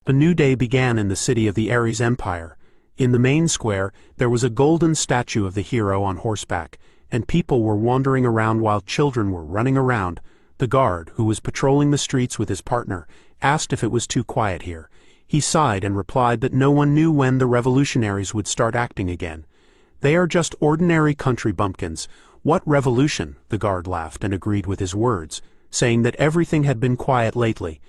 A new day began in the city of the Ares Empire. In the main square, there was a golden statue of the hero on horseback, and people were wandering around while children were running around. The guard, who was patrolling the streets with his partner, asked if it was too quiet here. He sighed and replied that no one knew when the revolutionaries would start acting again. "They are just ordinary country bumpkins. What revolution?" The guard laughed and agreed with his words, saying that everything had been quiet lately.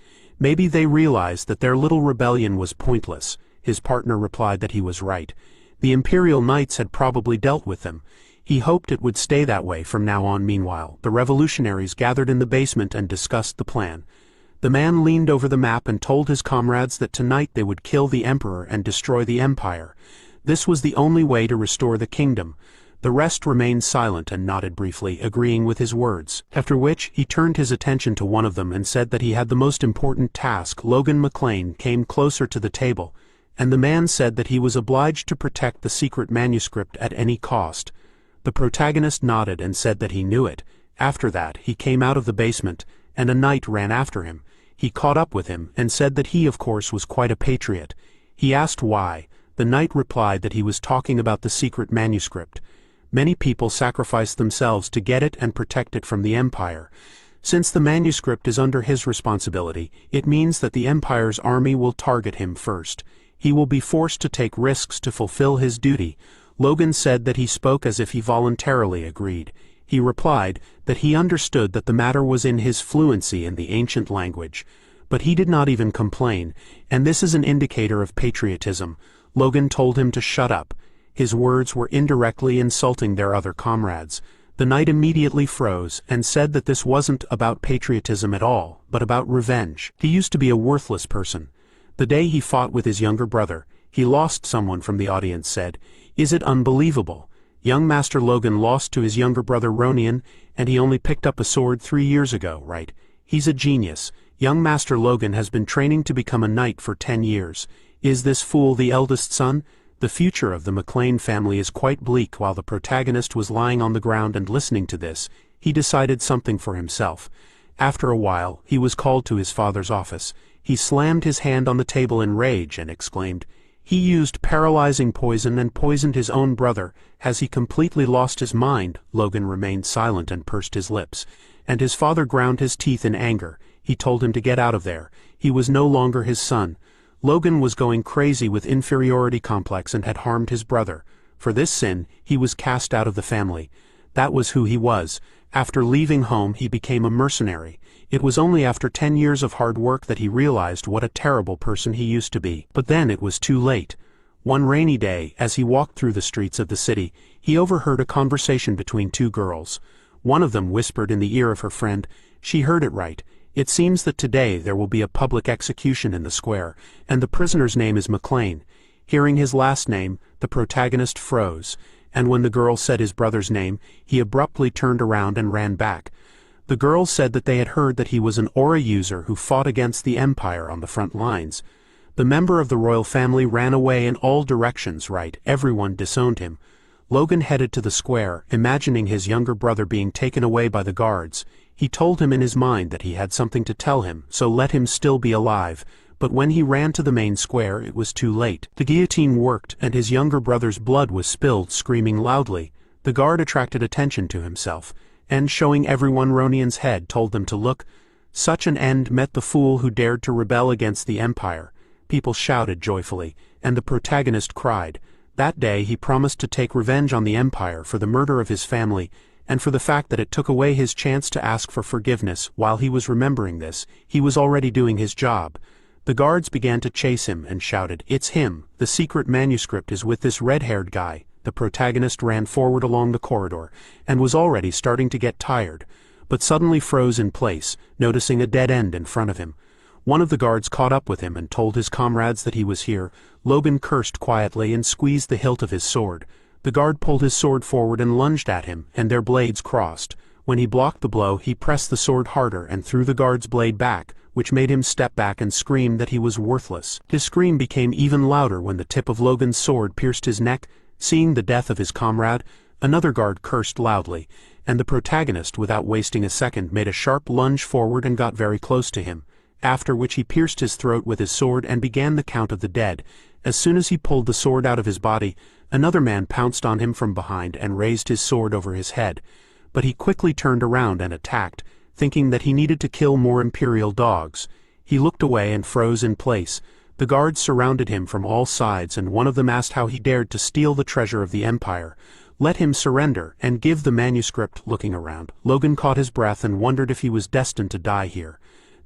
Maybe they realized that their little rebellion was pointless. His partner replied that he was right. The Imperial Knights had probably dealt with them. He hoped it would stay that way from now on. Meanwhile, the revolutionaries gathered in the basement and discussed the plan. The man leaned over the map and told his comrades that tonight they would kill the emperor and destroy the empire. This was the only way to restore the kingdom. The rest remained silent and nodded briefly, agreeing with his words, after which he turned his attention to one of them and said that he had the most important task. Logan McLean came closer to the table, and the man said that he was obliged to protect the secret manuscript at any cost. The protagonist nodded and said that he knew it. After that, he came out of the basement, and a knight ran after him. He caught up with him and said that he, of course, was quite a patriot. He asked why. The knight replied that he was talking about the secret manuscript. Many people sacrifice themselves to get it and protect it from the empire. Since the manuscript is under his responsibility, it means that the empire's army will target him first. He will be forced to take risks to fulfill his duty. Logan said that he spoke as if he voluntarily agreed. He replied that he understood that the matter was in his fluency in the ancient language. But he did not even complain, and this is an indicator of patriotism. Logan told him to shut up. His words were indirectly insulting their other comrades. The knight immediately froze and said that this wasn't about patriotism at all, but about revenge. He used to be a worthless person. The day he fought with his younger brother, he lost. Someone from the audience said, "Is it unbelievable? Young Master Logan lost to his younger brother Ronian, and he only picked up a sword 3 years ago, right? He's a genius. Young Master Logan has been training to become a knight for 10 years. Is this fool the eldest son?" The future of the McLean family is quite bleak. While the protagonist was lying on the ground and listening to this, he decided something for himself. After a while, he was called to his father's office. He slammed his hand on the table in rage and exclaimed, "He used paralyzing poison and poisoned his own brother. Has he completely lost his mind?" Logan remained silent and pursed his lips, and his father ground his teeth in anger. He told him to get out of there. He was no longer his son. Logan was going crazy with inferiority complex and had harmed his brother. For this sin, he was cast out of the family. That was who he was. After leaving home, he became a mercenary. It was only after 10 years of hard work that he realized what a terrible person he used to be. But then it was too late. One rainy day, as he walked through the streets of the city, he overheard a conversation between two girls. One of them whispered in the ear of her friend, "She heard it right. It seems that today there will be a public execution in the square, and the prisoner's name is McLean." Hearing his last name, the protagonist froze, and when the girl said his brother's name, he abruptly turned around and ran back. The girls said that they had heard that he was an aura user who fought against the empire on the front lines. The member of the royal family ran away in all directions. Right, everyone disowned him. Logan headed to the square, imagining his younger brother being taken away by the guards. He told him in his mind that he had something to tell him, so let him still be alive. But when he ran to the main square, it was too late. The guillotine worked, and his younger brother's blood was spilled, screaming loudly. The guard attracted attention to himself, and showing everyone Ronian's head, told them to look. Such an end met the fool who dared to rebel against the empire. People shouted joyfully, and the protagonist cried. That day he promised to take revenge on the empire for the murder of his family, and for the fact that it took away his chance to ask for forgiveness. While he was remembering this, he was already doing his job. The guards began to chase him and shouted, "It's him! The secret manuscript is with this red-haired guy." The protagonist ran forward along the corridor, and was already starting to get tired, but suddenly froze in place, noticing a dead end in front of him. One of the guards caught up with him and told his comrades that he was here. Logan cursed quietly and squeezed the hilt of his sword. The guard pulled his sword forward and lunged at him, and their blades crossed. When he blocked the blow, he pressed the sword harder and threw the guard's blade back, which made him step back and scream that he was worthless. His scream became even louder when the tip of Logan's sword pierced his neck. Seeing the death of his comrade, another guard cursed loudly, and the protagonist, without wasting a second, made a sharp lunge forward and got very close to him. after which he pierced his throat with his sword and began the count of the dead. As soon as he pulled the sword out of his body, another man pounced on him from behind and raised his sword over his head. But he quickly turned around and attacked, thinking that he needed to kill more imperial dogs. He looked away and froze in place. The guards surrounded him from all sides, and one of them asked how he dared to steal the treasure of the Empire. Let him surrender and give the manuscript. Looking around, Logan caught his breath and wondered if he was destined to die here.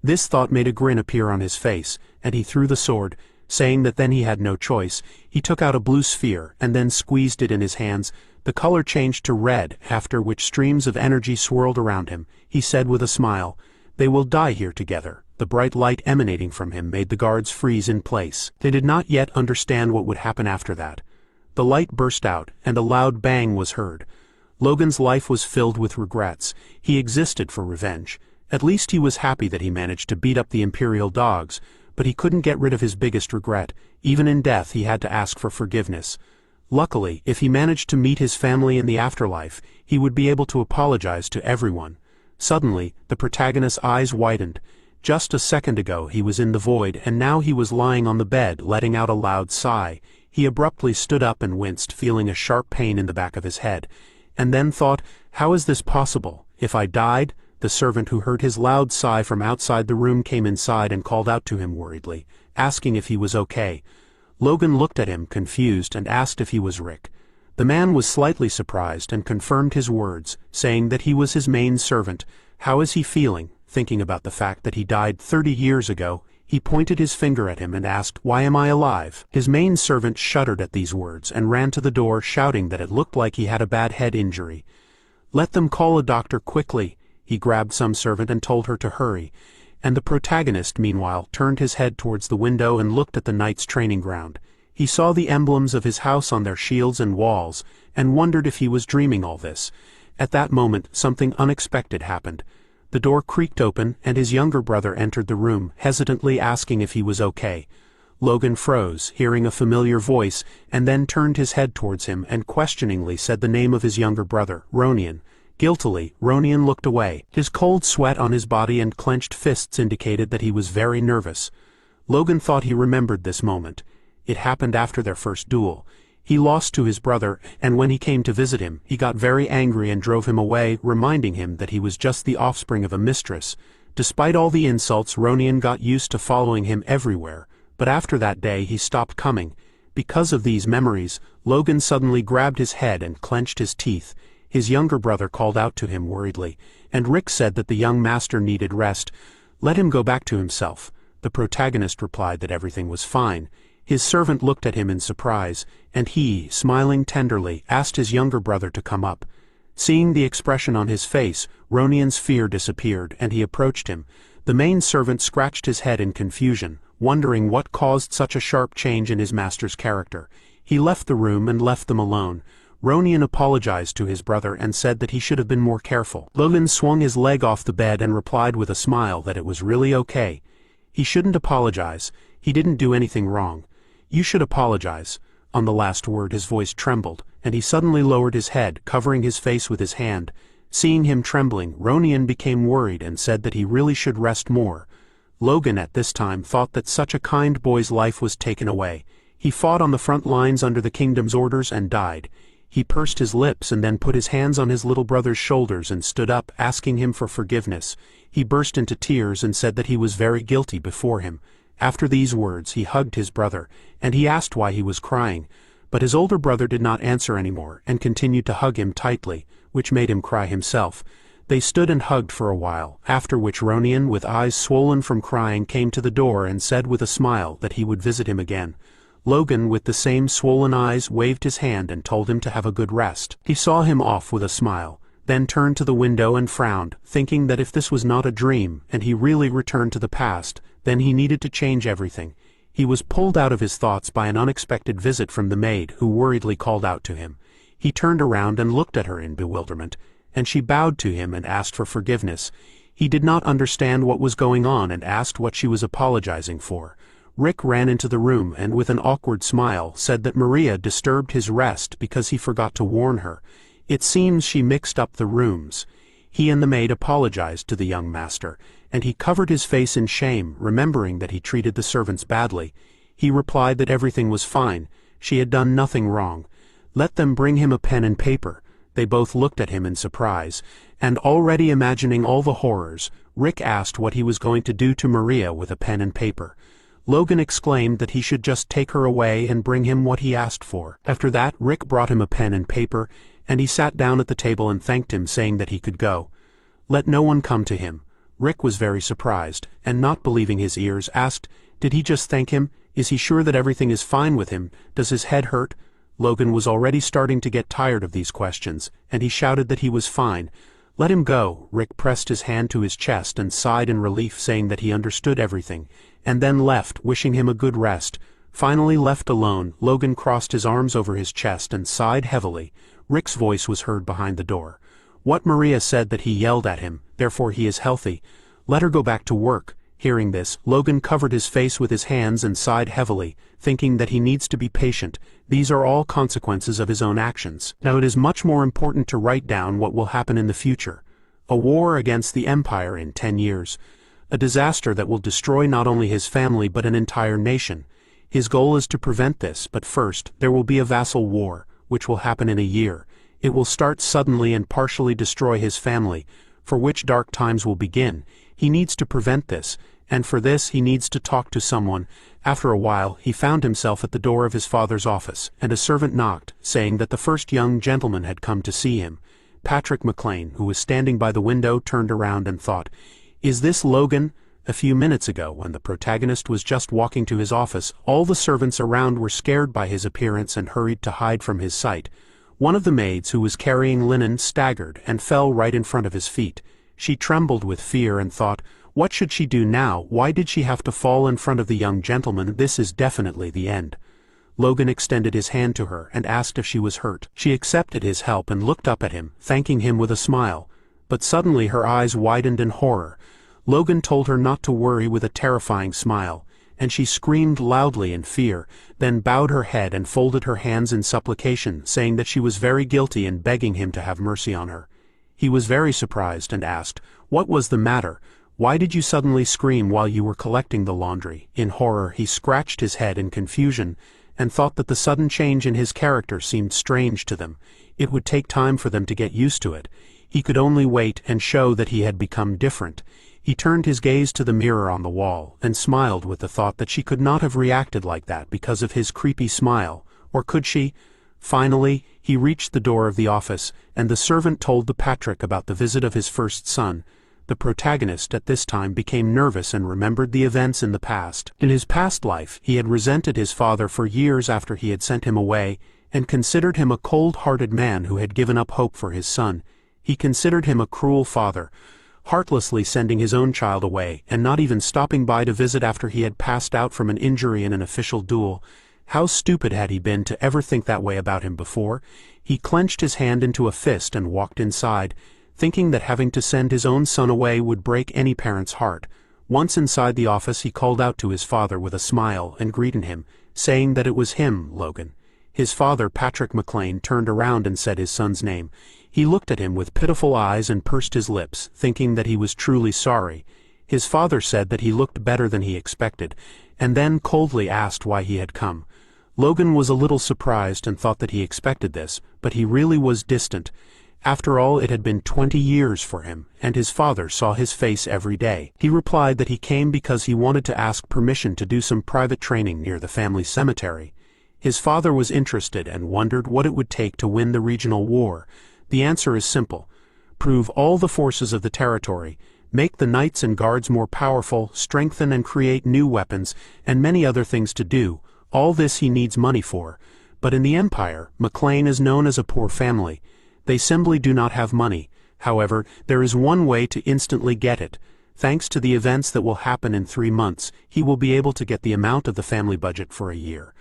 This thought made a grin appear on his face, and he threw the sword, saying that then he had no choice. He took out a blue sphere and then squeezed it in his hands. The color changed to red, after which streams of energy swirled around him. He said with a smile, "They will die here together." The bright light emanating from him made the guards freeze in place. They did not yet understand what would happen after that. The light burst out, and a loud bang was heard. Logan's life was filled with regrets. He existed for revenge. At least he was happy that he managed to beat up the imperial dogs, but he couldn't get rid of his biggest regret. Even in death he had to ask for forgiveness. Luckily, if he managed to meet his family in the afterlife, he would be able to apologize to everyone. Suddenly, the protagonist's eyes widened. Just a second ago he was in the void, and now he was lying on the bed, letting out a loud sigh. He abruptly stood up and winced, feeling a sharp pain in the back of his head, and then thought, "How is this possible? If I died?" The servant who heard his loud sigh from outside the room came inside and called out to him worriedly, asking if he was okay. Logan looked at him, confused, and asked if he was Rick. The man was slightly surprised and confirmed his words, saying that he was his main servant. "How is he feeling?" Thinking about the fact that he died 30 years ago, he pointed his finger at him and asked, "Why am I alive?" His main servant shuddered at these words and ran to the door, shouting that it looked like he had a bad head injury. "Let them call a doctor quickly." He grabbed some servant and told her to hurry. And the protagonist, meanwhile, turned his head towards the window and looked at the knight's training ground. He saw the emblems of his house on their shields and walls, and wondered if he was dreaming all this. At that moment, something unexpected happened. The door creaked open, and his younger brother entered the room, hesitantly asking if he was okay. Logan froze, hearing a familiar voice, and then turned his head towards him and questioningly said the name of his younger brother, Ronian. Guiltily, Ronian looked away. His cold sweat on his body and clenched fists indicated that he was very nervous. Logan thought he remembered this moment. It happened after their first duel. He lost to his brother, and when he came to visit him, he got very angry and drove him away, reminding him that he was just the offspring of a mistress. Despite all the insults, Ronian got used to following him everywhere, but after that day he stopped coming. Because of these memories, Logan suddenly grabbed his head and clenched his teeth. His younger brother called out to him worriedly, and Rick said that the young master needed rest. Let him go back to himself. The protagonist replied that everything was fine. His servant looked at him in surprise, and he, smiling tenderly, asked his younger brother to come up. Seeing the expression on his face, Ronian's fear disappeared, and he approached him. The main servant scratched his head in confusion, wondering what caused such a sharp change in his master's character. He left the room and left them alone. Ronian apologized to his brother and said that he should have been more careful. Logan swung his leg off the bed and replied with a smile that it was really okay. He shouldn't apologize. He didn't do anything wrong. "You should apologize." On the last word his voice trembled, and he suddenly lowered his head, covering his face with his hand. Seeing him trembling, Ronian became worried and said that he really should rest more. Logan at this time thought that such a kind boy's life was taken away. He fought on the front lines under the kingdom's orders and died. He pursed his lips and then put his hands on his little brother's shoulders and stood up, asking him for forgiveness. He burst into tears and said that he was very guilty before him. After these words he hugged his brother, and he asked why he was crying, but his older brother did not answer anymore and continued to hug him tightly, which made him cry himself. They stood and hugged for a while, after which Ronian, with eyes swollen from crying, came to the door and said with a smile that he would visit him again. Logan, with the same swollen eyes, waved his hand and told him to have a good rest. He saw him off with a smile, then turned to the window and frowned, thinking that if this was not a dream, and he really returned to the past, then he needed to change everything. He was pulled out of his thoughts by an unexpected visit from the maid, who worriedly called out to him. He turned around and looked at her in bewilderment, and she bowed to him and asked for forgiveness. He did not understand what was going on and asked what she was apologizing for. Rick ran into the room and with an awkward smile said that Maria disturbed his rest because he forgot to warn her. It seems she mixed up the rooms. He and the maid apologized to the young master, and he covered his face in shame, remembering that he treated the servants badly. He replied that everything was fine, she had done nothing wrong. Let them bring him a pen and paper. They both looked at him in surprise, and already imagining all the horrors, Rick asked what he was going to do to Maria with a pen and paper. Logan exclaimed that he should just take her away and bring him what he asked for. After that, Rick brought him a pen and paper, and he sat down at the table and thanked him, saying that he could go. Let no one come to him. Rick was very surprised, and not believing his ears, asked, "Did he just thank him? Is he sure that everything is fine with him? Does his head hurt?" Logan was already starting to get tired of these questions, and he shouted that he was fine. "Let him go." Rick pressed his hand to his chest and sighed in relief, saying that he understood everything, and then left, wishing him a good rest. Finally left alone, Logan crossed his arms over his chest and sighed heavily. Rick's voice was heard behind the door. What Maria said that he yelled at him, therefore he is healthy. Let her go back to work. Hearing this, Logan covered his face with his hands and sighed heavily, thinking that he needs to be patient. These are all consequences of his own actions. Now it is much more important to write down what will happen in the future. A war against the Empire in 10 years. A disaster that will destroy not only his family but an entire nation. His goal is to prevent this, but first, there will be a vassal war, which will happen in a year. It will start suddenly and partially destroy his family, for which dark times will begin. He needs to prevent this, and for this he needs to talk to someone. After a while, he found himself at the door of his father's office, and a servant knocked, saying that the first young gentleman had come to see him. Patrick McLean, who was standing by the window, turned around and thought, "Is this Logan?" A few minutes ago, when the protagonist was just walking to his office, all the servants around were scared by his appearance and hurried to hide from his sight. One of the maids, who was carrying linen, staggered and fell right in front of his feet. She trembled with fear and thought, what should she do now? Why did she have to fall in front of the young gentleman? This is definitely the end. Logan extended his hand to her and asked if she was hurt. She accepted his help and looked up at him, thanking him with a smile. But suddenly her eyes widened in horror. Logan told her not to worry with a terrifying smile, and she screamed loudly in fear, then bowed her head and folded her hands in supplication, saying that she was very guilty and begging him to have mercy on her. He was very surprised and asked, "What was the matter? Why did you suddenly scream while you were collecting the laundry?" In horror, he scratched his head in confusion, and thought that the sudden change in his character seemed strange to them. It would take time for them to get used to it. He could only wait and show that he had become different. He turned his gaze to the mirror on the wall, and smiled with the thought that she could not have reacted like that because of his creepy smile, or could she? Finally, he reached the door of the office, and the servant told the Patrick about the visit of his first son. The protagonist at this time became nervous and remembered the events in the past. In his past life, he had resented his father for years after he had sent him away, and considered him a cold-hearted man who had given up hope for his son. He considered him a cruel father, heartlessly sending his own child away, and not even stopping by to visit after he had passed out from an injury in an official duel. How stupid had he been to ever think that way about him before? He clenched his hand into a fist and walked inside, thinking that having to send his own son away would break any parent's heart. Once inside the office, he called out to his father with a smile and greeted him, saying that it was him, Logan. His father, Patrick McLean, turned around and said his son's name. He looked at him with pitiful eyes and pursed his lips, thinking that he was truly sorry. His father said that he looked better than he expected, and then coldly asked why he had come. Logan was a little surprised and thought that he expected this, but he really was distant. After all, it had been 20 years for him, and his father saw his face every day. He replied that he came because he wanted to ask permission to do some private training near the family cemetery. His father was interested and wondered what it would take to win the regional war. The answer is simple. Prove all the forces of the territory, make the knights and guards more powerful, strengthen and create new weapons, and many other things to do. All this he needs money for. But in the Empire, McLean is known as a poor family. They simply do not have money. However, there is one way to instantly get it. Thanks to the events that will happen in 3 months, he will be able to get the amount of the family budget for a year.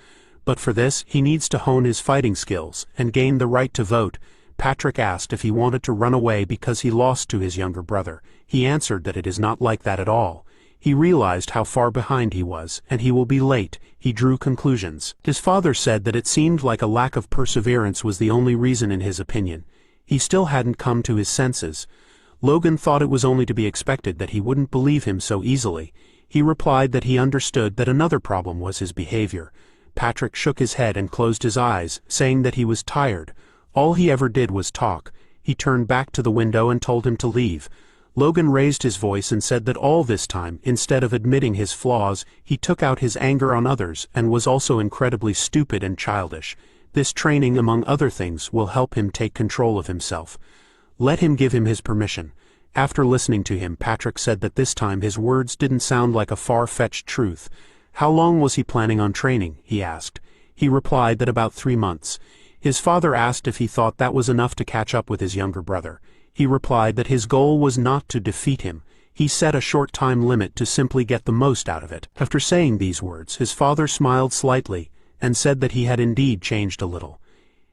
But for this, he needs to hone his fighting skills and gain the right to vote. Patrick asked if he wanted to run away because he lost to his younger brother. He answered that it is not like that at all. He realized how far behind he was, and he will be late. He drew conclusions. His father said that it seemed like a lack of perseverance was the only reason in his opinion. He still hadn't come to his senses. Logan thought it was only to be expected that he wouldn't believe him so easily. He replied that he understood that another problem was his behavior. Patrick shook his head and closed his eyes, saying that he was tired. All he ever did was talk. He turned back to the window and told him to leave. Logan raised his voice and said that all this time, instead of admitting his flaws, he took out his anger on others and was also incredibly stupid and childish. This training, among other things, will help him take control of himself. Let him give him his permission. After listening to him, Patrick said that this time his words didn't sound like a far-fetched truth. How long was he planning on training? He asked. He replied that about 3 months. His father asked if he thought that was enough to catch up with his younger brother. He replied that his goal was not to defeat him. He set a short time limit to simply get the most out of it. After saying these words, his father smiled slightly and said that he had indeed changed a little.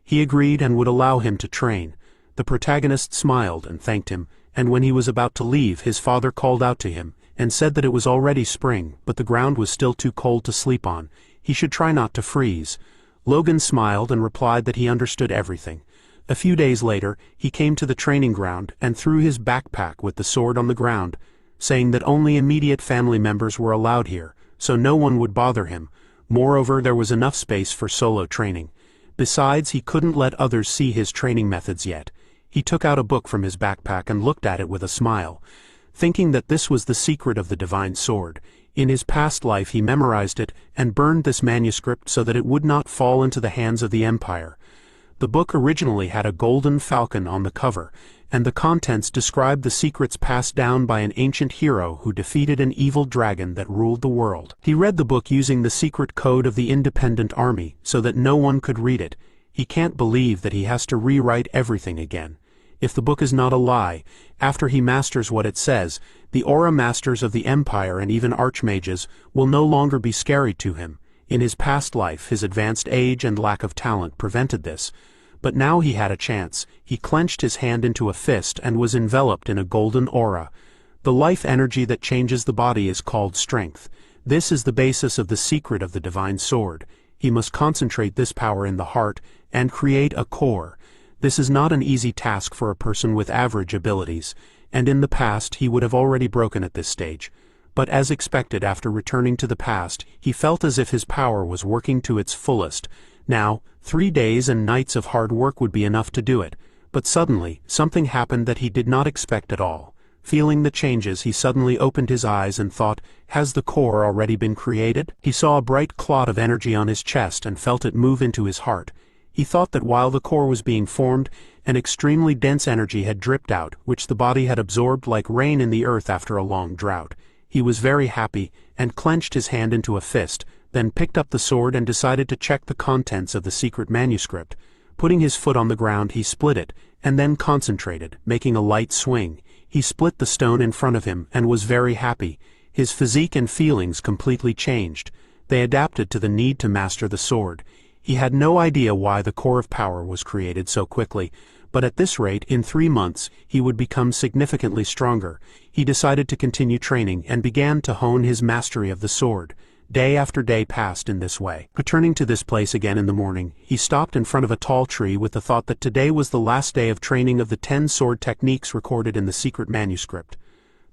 He agreed and would allow him to train. The protagonist smiled and thanked him, and when he was about to leave, his father called out to him and said that it was already spring, but the ground was still too cold to sleep on. He should try not to freeze. Logan smiled and replied that he understood everything. A few days later, he came to the training ground and threw his backpack with the sword on the ground, saying that only immediate family members were allowed here, so no one would bother him. Moreover, there was enough space for solo training. Besides, he couldn't let others see his training methods yet. He took out a book from his backpack and looked at it with a smile, thinking that this was the secret of the divine sword. In his past life he memorized it and burned this manuscript so that it would not fall into the hands of the Empire. The book originally had a golden falcon on the cover, and the contents described the secrets passed down by an ancient hero who defeated an evil dragon that ruled the world. He read the book using the secret code of the Independent Army so that no one could read it. He can't believe that he has to rewrite everything again. If the book is not a lie, after he masters what it says, the aura masters of the Empire and even archmages will no longer be scary to him. In his past life, his advanced age and lack of talent prevented this. But now he had a chance. He clenched his hand into a fist and was enveloped in a golden aura. The life energy that changes the body is called strength. This is the basis of the secret of the divine sword. He must concentrate this power in the heart and create a core. This is not an easy task for a person with average abilities, and in the past he would have already broken at this stage. But as expected, after returning to the past, he felt as if his power was working to its fullest. Now, 3 days and nights of hard work would be enough to do it. But suddenly, something happened that he did not expect at all. Feeling the changes, he suddenly opened his eyes and thought, has the core already been created? He saw a bright clot of energy on his chest and felt it move into his heart. He thought that while the core was being formed, an extremely dense energy had dripped out, which the body had absorbed like rain in the earth after a long drought. He was very happy, and clenched his hand into a fist, then picked up the sword and decided to check the contents of the secret manuscript. Putting his foot on the ground, he split it, and then concentrated, making a light swing. He split the stone in front of him, and was very happy. His physique and feelings completely changed. They adapted to the need to master the sword. He had no idea why the core of power was created so quickly, but at this rate, in 3 months, he would become significantly stronger. He decided to continue training and began to hone his mastery of the sword. Day after day passed in this way. Returning to this place again in the morning, he stopped in front of a tall tree with the thought that today was the last day of training of the 10 sword techniques recorded in the secret manuscript.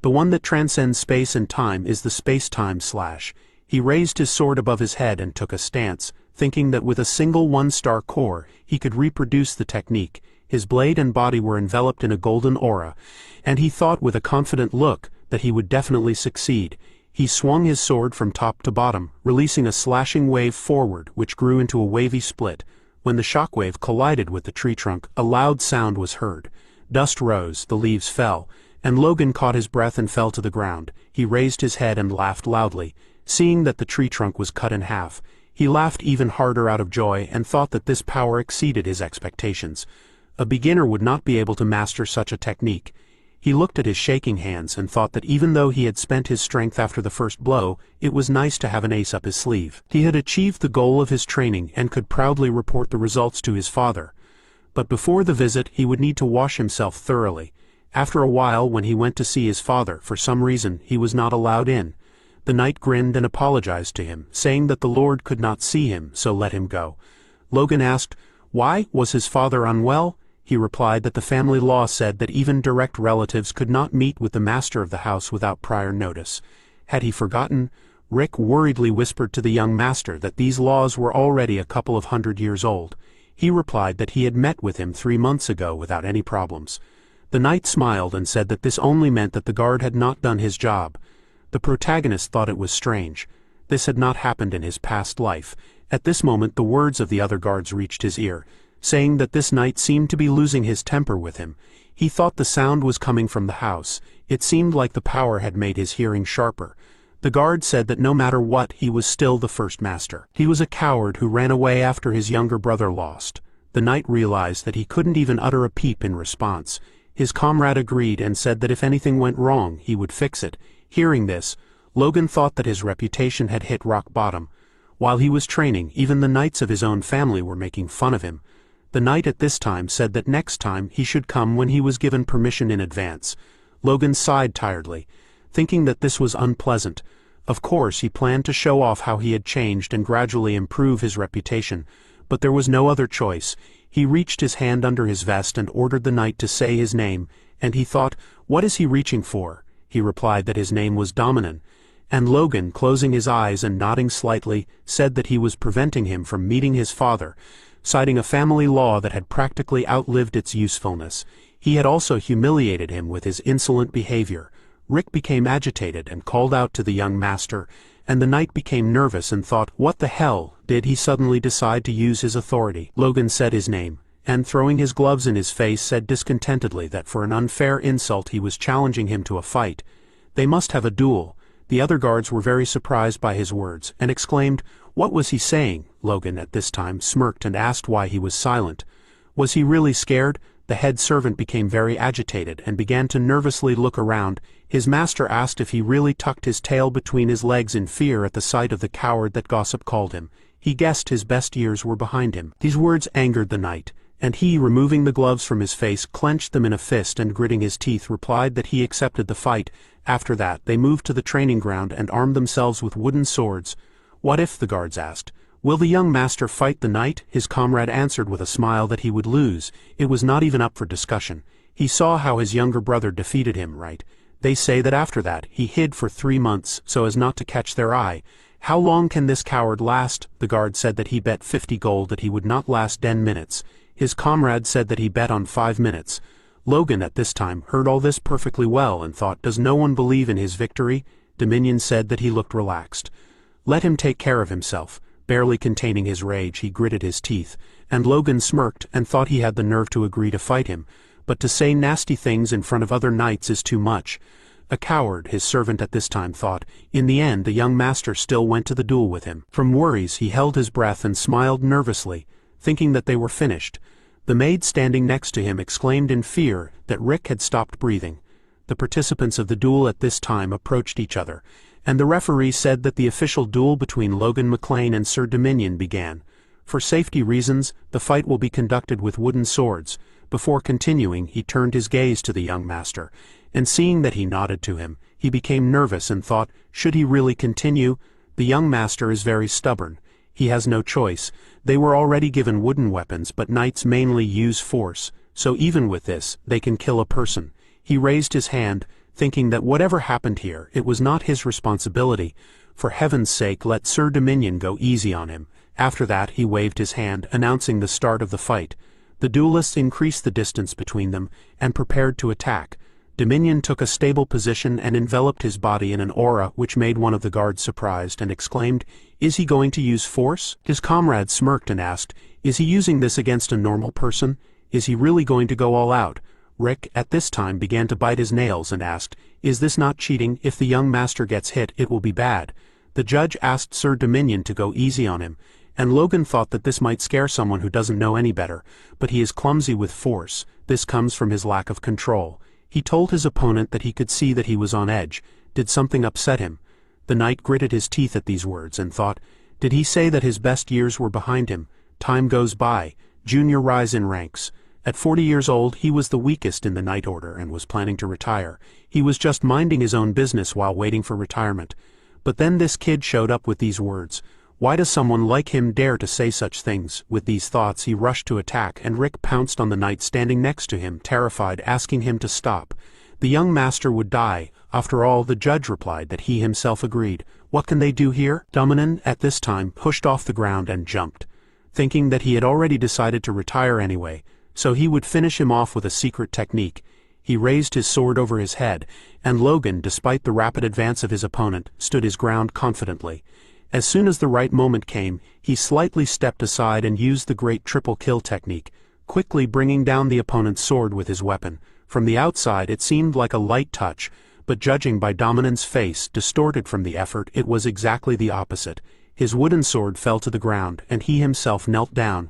The one that transcends space and time is the space-time slash. He raised his sword above his head and took a stance, thinking that with a single 1-star core, he could reproduce the technique. His blade and body were enveloped in a golden aura, and he thought with a confident look that he would definitely succeed. He swung his sword from top to bottom, releasing a slashing wave forward which grew into a wavy split. When the shockwave collided with the tree trunk, a loud sound was heard. Dust rose, the leaves fell, and Logan caught his breath and fell to the ground. He raised his head and laughed loudly, seeing that the tree trunk was cut in half. He laughed even harder out of joy and thought that this power exceeded his expectations. A beginner would not be able to master such a technique. He looked at his shaking hands and thought that even though he had spent his strength after the first blow, it was nice to have an ace up his sleeve. He had achieved the goal of his training and could proudly report the results to his father. But before the visit, he would need to wash himself thoroughly. After a while, when he went to see his father, for some reason, he was not allowed in. The knight grinned and apologized to him, saying that the Lord could not see him, so let him go. Logan asked, why? Was his father unwell? He replied that the family law said that even direct relatives could not meet with the master of the house without prior notice. Had he forgotten? Rick worriedly whispered to the young master that these laws were already a couple of 100 years old. He replied that he had met with him 3 months ago without any problems. The knight smiled and said that this only meant that the guard had not done his job. The protagonist thought it was strange. This had not happened in his past life. At this moment the words of the other guards reached his ear, saying that this knight seemed to be losing his temper with him. He thought the sound was coming from the house. It seemed like the power had made his hearing sharper. The guard said that no matter what, he was still the first master. He was a coward who ran away after his younger brother lost. The knight realized that he couldn't even utter a peep in response. His comrade agreed and said that if anything went wrong, he would fix it. Hearing this, Logan thought that his reputation had hit rock bottom. While he was training, even the knights of his own family were making fun of him. The knight at this time said that next time he should come when he was given permission in advance. Logan sighed tiredly, thinking that this was unpleasant. Of course, he planned to show off how he had changed and gradually improve his reputation, but there was no other choice. He reached his hand under his vest and ordered the knight to say his name, and he thought, what is he reaching for? He replied that his name was Dominan, and Logan, closing his eyes and nodding slightly, said that he was preventing him from meeting his father, citing a family law that had practically outlived its usefulness. He had also humiliated him with his insolent behavior. Rick became agitated and called out to the young master, and the knight became nervous and thought, what the hell did he suddenly decide to use his authority? Logan said his name, and throwing his gloves in his face said discontentedly that for an unfair insult he was challenging him to a fight. They must have a duel. The other guards were very surprised by his words, and exclaimed, what was he saying? Logan at this time smirked and asked why he was silent. Was he really scared? The head servant became very agitated and began to nervously look around. His master asked if he really tucked his tail between his legs in fear at the sight of the coward that gossip called him. He guessed his best years were behind him. These words angered the knight, and he, removing the gloves from his face, clenched them in a fist and gritting his teeth replied that he accepted the fight. After that, they moved to the training ground and armed themselves with wooden swords. What if, the guards asked, will the young master fight the knight? His comrade answered with a smile that he would lose. It was not even up for discussion. He saw how his younger brother defeated him, right? They say that after that, he hid for 3 months so as not to catch their eye. How long can this coward last? The guard said that he bet 50 gold that he would not last 10 minutes. His comrade said that he bet on 5 minutes. Logan at this time heard all this perfectly well and thought, does no one believe in his victory? Dominion said that he looked relaxed. Let him take care of himself. Barely containing his rage, he gritted his teeth, and Logan smirked and thought he had the nerve to agree to fight him. But to say nasty things in front of other knights is too much. A coward, his servant at this time thought. In the end, the young master still went to the duel with him. From worries, he held his breath and smiled nervously, thinking that they were finished. The maid standing next to him exclaimed in fear that Rick had stopped breathing. The participants of the duel at this time approached each other, and the referee said that the official duel between Logan McLean and Sir Dominion began. For safety reasons, the fight will be conducted with wooden swords. Before continuing, he turned his gaze to the young master, and seeing that he nodded to him, he became nervous and thought, should he really continue? The young master is very stubborn. He has no choice. They were already given wooden weapons, but knights mainly use force, so even with this, they can kill a person. He raised his hand, thinking that whatever happened here, it was not his responsibility. For heaven's sake, let Sir Dominion go easy on him. After that, he waved his hand, announcing the start of the fight. The duelists increased the distance between them, and prepared to attack. Dominion took a stable position and enveloped his body in an aura which made one of the guards surprised and exclaimed, is he going to use force? His comrade smirked and asked, is he using this against a normal person? Is he really going to go all out? Rick, at this time, began to bite his nails and asked, is this not cheating? If the young master gets hit, it will be bad. The judge asked Sir Dominion to go easy on him, and Logan thought that this might scare someone who doesn't know any better, but he is clumsy with force. This comes from his lack of control. He told his opponent that he could see that he was on edge. Did something upset him? The knight gritted his teeth at these words and thought, did he say that his best years were behind him? Time goes by. Junior rise in ranks. At 40 years old, he was the weakest in the knight order and was planning to retire. He was just minding his own business while waiting for retirement. But then this kid showed up with these words. Why does someone like him dare to say such things? With these thoughts he rushed to attack, and Rick pounced on the knight standing next to him, terrified, asking him to stop. The young master would die. After all, the judge replied that he himself agreed. What can they do here? Dominan, at this time, pushed off the ground and jumped, thinking that he had already decided to retire anyway, so he would finish him off with a secret technique. He raised his sword over his head, and Logan, despite the rapid advance of his opponent, stood his ground confidently. As soon as the right moment came, he slightly stepped aside and used the great triple kill technique, quickly bringing down the opponent's sword with his weapon. From the outside it seemed like a light touch, but judging by Dominan's face, distorted from the effort, it was exactly the opposite. His wooden sword fell to the ground, and he himself knelt down.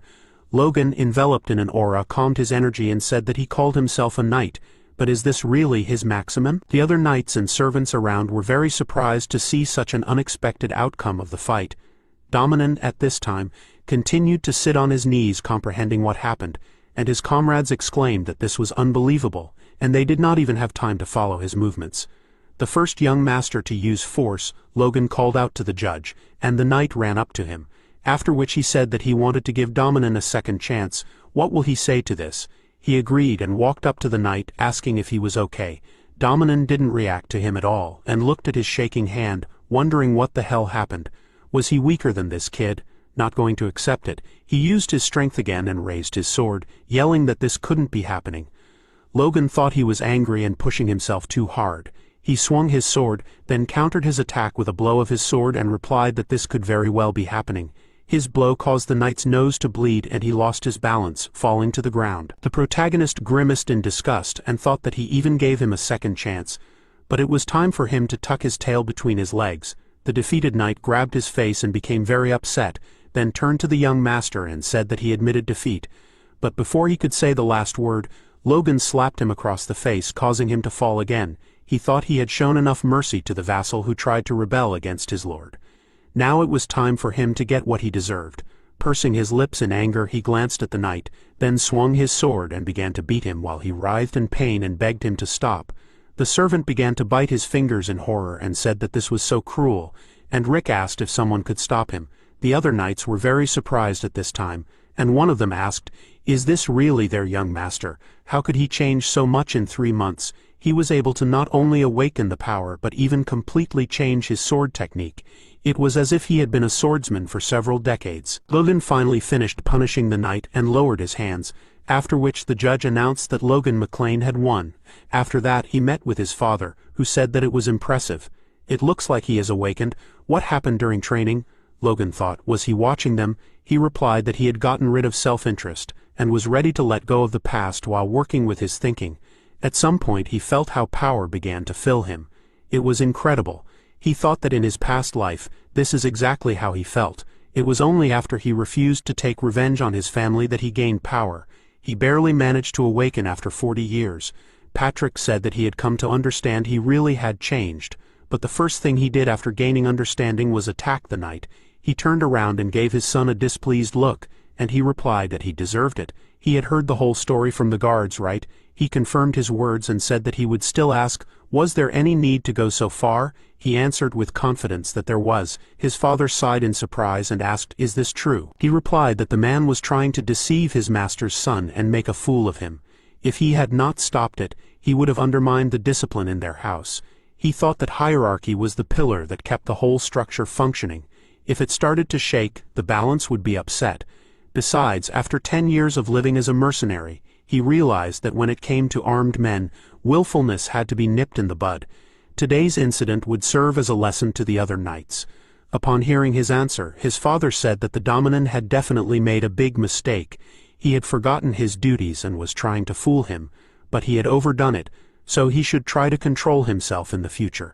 Logan, enveloped in an aura, calmed his energy and said that he called himself a knight. But is this really his maximum? The other knights and servants around were very surprised to see such an unexpected outcome of the fight. Dominan, at this time, continued to sit on his knees comprehending what happened, and his comrades exclaimed that this was unbelievable, and they did not even have time to follow his movements. The first young master to use force, Logan called out to the judge, and the knight ran up to him, after which he said that he wanted to give Dominan a second chance. What will he say to this? He agreed and walked up to the knight, asking if he was okay. Dominan didn't react to him at all, and looked at his shaking hand, wondering what the hell happened. Was he weaker than this kid? Not going to accept it, he used his strength again and raised his sword, yelling that this couldn't be happening. Logan thought he was angry and pushing himself too hard. He swung his sword, then countered his attack with a blow of his sword and replied that this could very well be happening. His blow caused the knight's nose to bleed and he lost his balance, falling to the ground. The protagonist grimaced in disgust and thought that he even gave him a second chance. But it was time for him to tuck his tail between his legs. The defeated knight grabbed his face and became very upset, then turned to the young master and said that he admitted defeat. But before he could say the last word, Logan slapped him across the face, causing him to fall again. He thought he had shown enough mercy to the vassal who tried to rebel against his lord. Now it was time for him to get what he deserved. Pursing his lips in anger, he glanced at the knight, then swung his sword and began to beat him while he writhed in pain and begged him to stop. The servant began to bite his fingers in horror and said that this was so cruel, and Rick asked if someone could stop him. The other knights were very surprised at this time, and one of them asked, "Is this really their young master? How could he change so much in 3 months? He was able to not only awaken the power but even completely change his sword technique. It was as if he had been a swordsman for several decades." Logan finally finished punishing the knight and lowered his hands, after which the judge announced that Logan McLean had won. After that he met with his father, who said that it was impressive. "It looks like he has awakened. What happened during training?" Logan thought. Was he watching them? He replied that he had gotten rid of self-interest, and was ready to let go of the past while working with his thinking. At some point he felt how power began to fill him. It was incredible. He thought that in his past life, this is exactly how he felt. It was only after he refused to take revenge on his family that he gained power. He barely managed to awaken after 40 years. Patrick said that he had come to understand he really had changed, but the first thing he did after gaining understanding was attack the knight. He turned around and gave his son a displeased look, and he replied that he deserved it. He had heard the whole story from the guards, right? He confirmed his words and said that he would still ask, was there any need to go so far? He answered with confidence that there was. His father sighed in surprise and asked, is this true? He replied that the man was trying to deceive his master's son and make a fool of him. If he had not stopped it, he would have undermined the discipline in their house. He thought that hierarchy was the pillar that kept the whole structure functioning. If it started to shake, the balance would be upset. Besides, after 10 years of living as a mercenary, he realized that when it came to armed men, willfulness had to be nipped in the bud. Today's incident would serve as a lesson to the other knights. Upon hearing his answer, his father said that the dominant had definitely made a big mistake. He had forgotten his duties and was trying to fool him, but he had overdone it, so he should try to control himself in the future.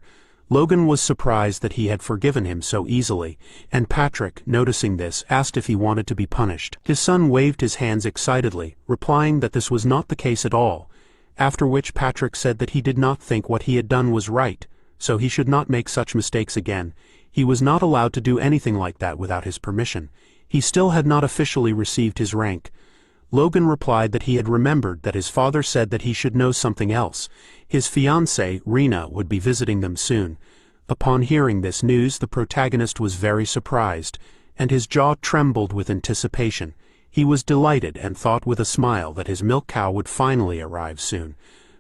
Logan was surprised that he had forgiven him so easily, and Patrick, noticing this, asked if he wanted to be punished. His son waved his hands excitedly, replying that this was not the case at all, after which Patrick said that he did not think what he had done was right, so he should not make such mistakes again. He was not allowed to do anything like that without his permission. He still had not officially received his rank. Logan replied that he had remembered that his father said that he should know something else. His fiancée, Rena, would be visiting them soon. Upon hearing this news, the protagonist was very surprised. and his jaw trembled with anticipation. He was delighted and thought with a smile that his milk cow would finally arrive soon.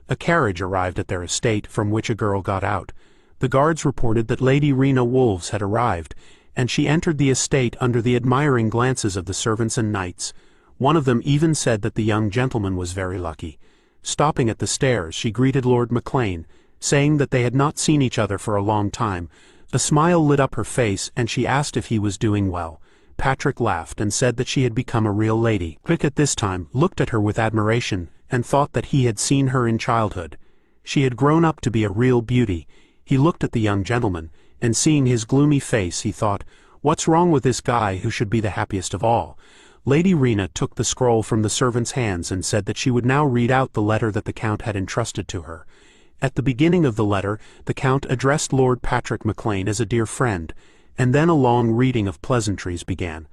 A carriage arrived at their estate, from which a girl got out. The guards reported that Lady Rena Wolves had arrived, and she entered the estate under the admiring glances of the servants and knights. One of them even said that the young gentleman was very lucky. Stopping at the stairs, she greeted Lord McLean, saying that they had not seen each other for a long time. A smile lit up her face, and she asked if he was doing well. Patrick laughed and said that she had become a real lady. Crick at this time looked at her with admiration, and thought that he had seen her in childhood. She had grown up to be a real beauty. He looked at the young gentleman, and seeing his gloomy face he thought, "What's wrong with this guy who should be the happiest of all?" Lady Rena took the scroll from the servant's hands and said that she would now read out the letter that the Count had entrusted to her. At the beginning of the letter, the Count addressed Lord Patrick McLean as a dear friend, and then a long reading of pleasantries began.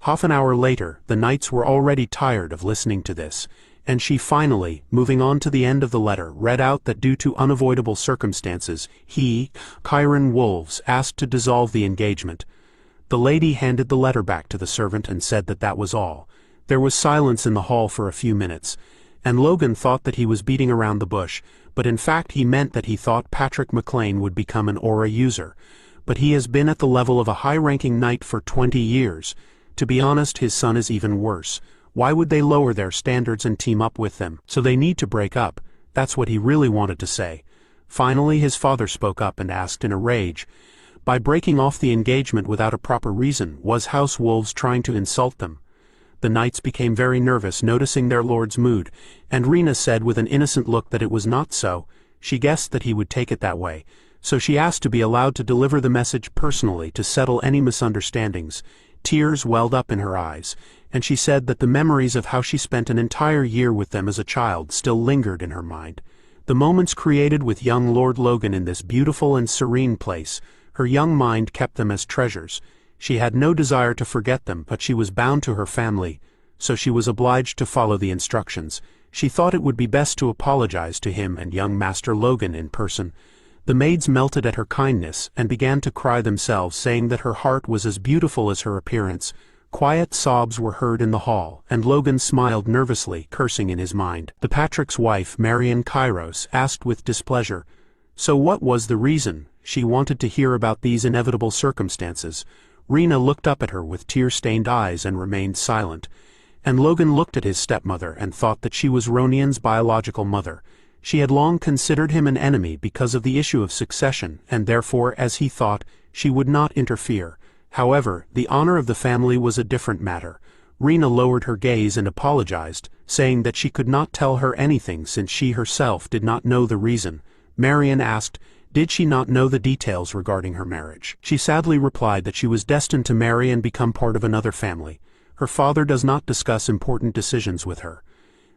Half an hour later, the knights were already tired of listening to this, and she finally, moving on to the end of the letter, read out that due to unavoidable circumstances, he, Chiron Wolves, asked to dissolve the engagement. The lady handed the letter back to the servant and said that that was all. There was silence in the hall for a few minutes, and Logan thought that he was beating around the bush, but in fact he meant that he thought Patrick McLean would become an aura user. But he has been at the level of a high-ranking knight for 20 years. To be honest, his son is even worse. Why would they lower their standards and team up with them? So they need to break up. That's what he really wanted to say. Finally his father spoke up and asked in a rage, by breaking off the engagement without a proper reason, was House Wolves trying to insult them? The knights became very nervous, noticing their lord's mood, and Rena said with an innocent look that it was not so. She guessed that he would take it that way, so she asked to be allowed to deliver the message personally to settle any misunderstandings. Tears welled up in her eyes, and she said that the memories of how she spent an entire year with them as a child still lingered in her mind. The moments created with young Lord Logan in this beautiful and serene place, her young mind kept them as treasures. She had no desire to forget them, but she was bound to her family, so she was obliged to follow the instructions. She thought it would be best to apologize to him and young Master Logan in person. The maids melted at her kindness and began to cry themselves, saying that her heart was as beautiful as her appearance. Quiet sobs were heard in the hall, and Logan smiled nervously, cursing in his mind. The Patrick's wife, Marian Kairos, asked with displeasure, "So what was the reason?" She wanted to hear about these inevitable circumstances. Rena looked up at her with tear-stained eyes and remained silent. And Logan looked at his stepmother and thought that she was Ronian's biological mother. She had long considered him an enemy because of the issue of succession, and therefore, as he thought, she would not interfere. However, the honor of the family was a different matter. Rena lowered her gaze and apologized, saying that she could not tell her anything since she herself did not know the reason. Marian asked, did she not know the details regarding her marriage? She sadly replied that she was destined to marry and become part of another family. Her father does not discuss important decisions with her.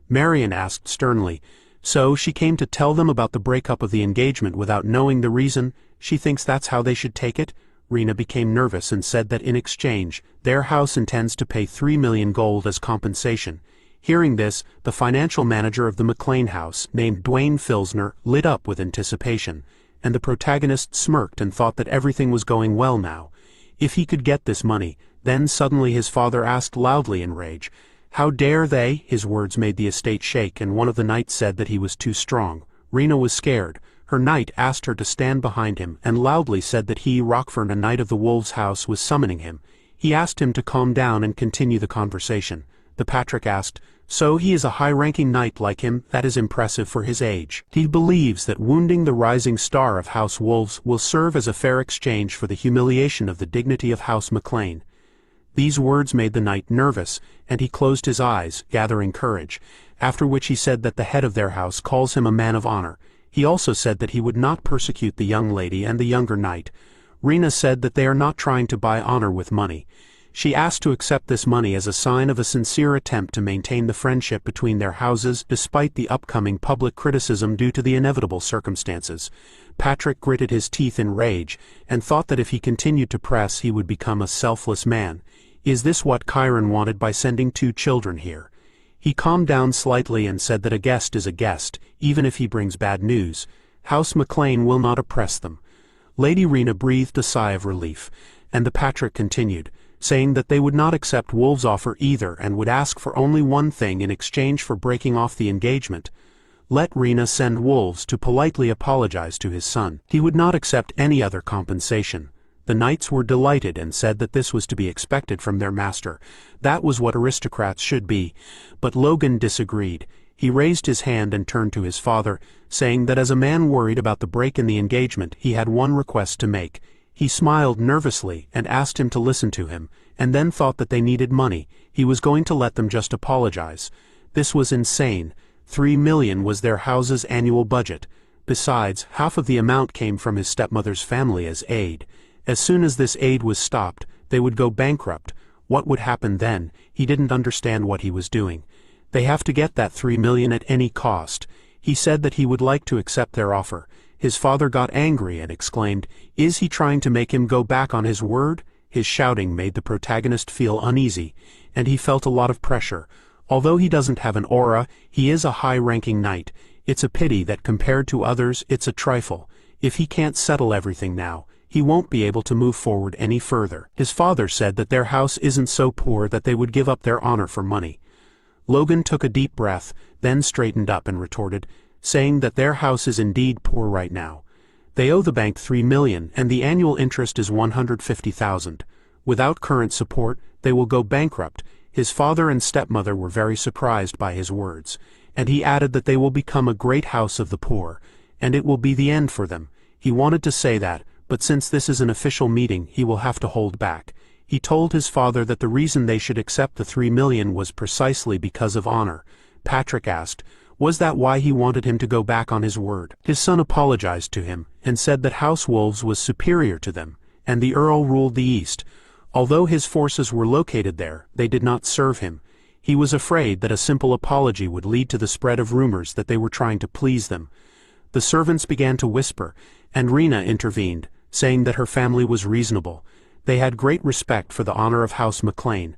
Marian asked sternly, so she came to tell them about the breakup of the engagement without knowing the reason? She thinks that's how they should take it? Rena became nervous and said that in exchange, their house intends to pay 3 million gold as compensation. Hearing this, the financial manager of the McLean house, named Dwayne Filsner, lit up with anticipation, and the protagonist smirked and thought that everything was going well now. If he could get this money, then suddenly his father asked loudly in rage, "How dare they?" His words made the estate shake, and one of the knights said that he was too strong. Rena was scared. Her knight asked her to stand behind him and loudly said that he, Rockford, a knight of the Wolves' house, was summoning him. He asked him to calm down and continue the conversation. The Patrick asked, "So he is a high-ranking knight like him? That is impressive for his age. He believes that wounding the rising star of House Wolves will serve as a fair exchange for the humiliation of the dignity of House McLean." These words made the knight nervous, and he closed his eyes, gathering courage, after which he said that the head of their house calls him a man of honor. He also said that he would not persecute the young lady and the younger knight. Rena said that they are not trying to buy honor with money. She asked to accept this money as a sign of a sincere attempt to maintain the friendship between their houses despite the upcoming public criticism due to the inevitable circumstances. Patrick gritted his teeth in rage, and thought that if he continued to press he would become a selfless man. Is this what Chiron wanted by sending 2 children here? He calmed down slightly and said that a guest is a guest, even if he brings bad news. House McLean will not oppress them. Lady Rena breathed a sigh of relief, and the Patrick continued, saying that they would not accept Wolf's offer either and would ask for only one thing in exchange for breaking off the engagement: let Rina send wolves to politely apologize to his son. He would not accept any other compensation. The knights were delighted and said that this was to be expected from their master. That was what aristocrats should be. But Logan disagreed. He raised his hand and turned to his father, saying that as a man worried about the break in the engagement, he had one request to make. He smiled nervously and asked him to listen to him, and then thought that they needed money. He was going to let them just apologize. This was insane. 3 million was their house's annual budget. Besides, half of the amount came from his stepmother's family as aid. As soon as this aid was stopped, they would go bankrupt. What would happen then? He didn't understand what he was doing. They have to get that 3 million at any cost. He said that he would like to accept their offer. His father got angry and exclaimed, "Is he trying to make him go back on his word?" His shouting made the protagonist feel uneasy, and he felt a lot of pressure. Although he doesn't have an aura, he is a high-ranking knight. It's a pity that compared to others, it's a trifle. If he can't settle everything now, he won't be able to move forward any further. His father said that their house isn't so poor that they would give up their honor for money. Logan took a deep breath, then straightened up and retorted, saying that their house is indeed poor right now. They owe the bank 3 million, and the annual interest is 150,000. Without current support, they will go bankrupt. His father and stepmother were very surprised by his words, and he added that they will become a great house of the poor, and it will be the end for them. He wanted to say that, but since this is an official meeting, he will have to hold back. He told his father that the reason they should accept the 3 million was precisely because of honor. Patrick asked, was that why he wanted him to go back on his word? His son apologized to him, and said that House Wolves was superior to them, and the Earl ruled the East. Although his forces were located there, they did not serve him. He was afraid that a simple apology would lead to the spread of rumors that they were trying to please them. The servants began to whisper, and Rina intervened, saying that her family was reasonable. They had great respect for the honor of House McLean.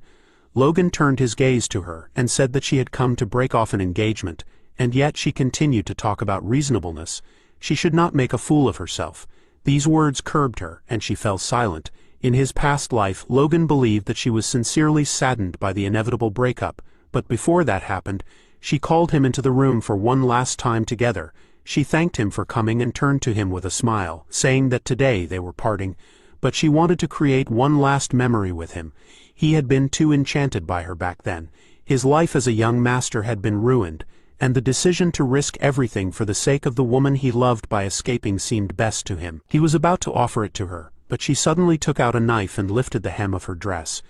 Logan turned his gaze to her and said that she had come to break off an engagement, and yet she continued to talk about reasonableness. She should not make a fool of herself. These words curbed her, and she fell silent. In his past life, Logan believed that she was sincerely saddened by the inevitable breakup, but before that happened, she called him into the room for one last time together. She thanked him for coming and turned to him with a smile, saying that today they were parting, but she wanted to create one last memory with him. He had been too enchanted by her back then. His life as a young master had been ruined, and the decision to risk everything for the sake of the woman he loved by escaping seemed best to him. He was about to offer it to her, but she suddenly took out a knife and lifted the hem of her dress.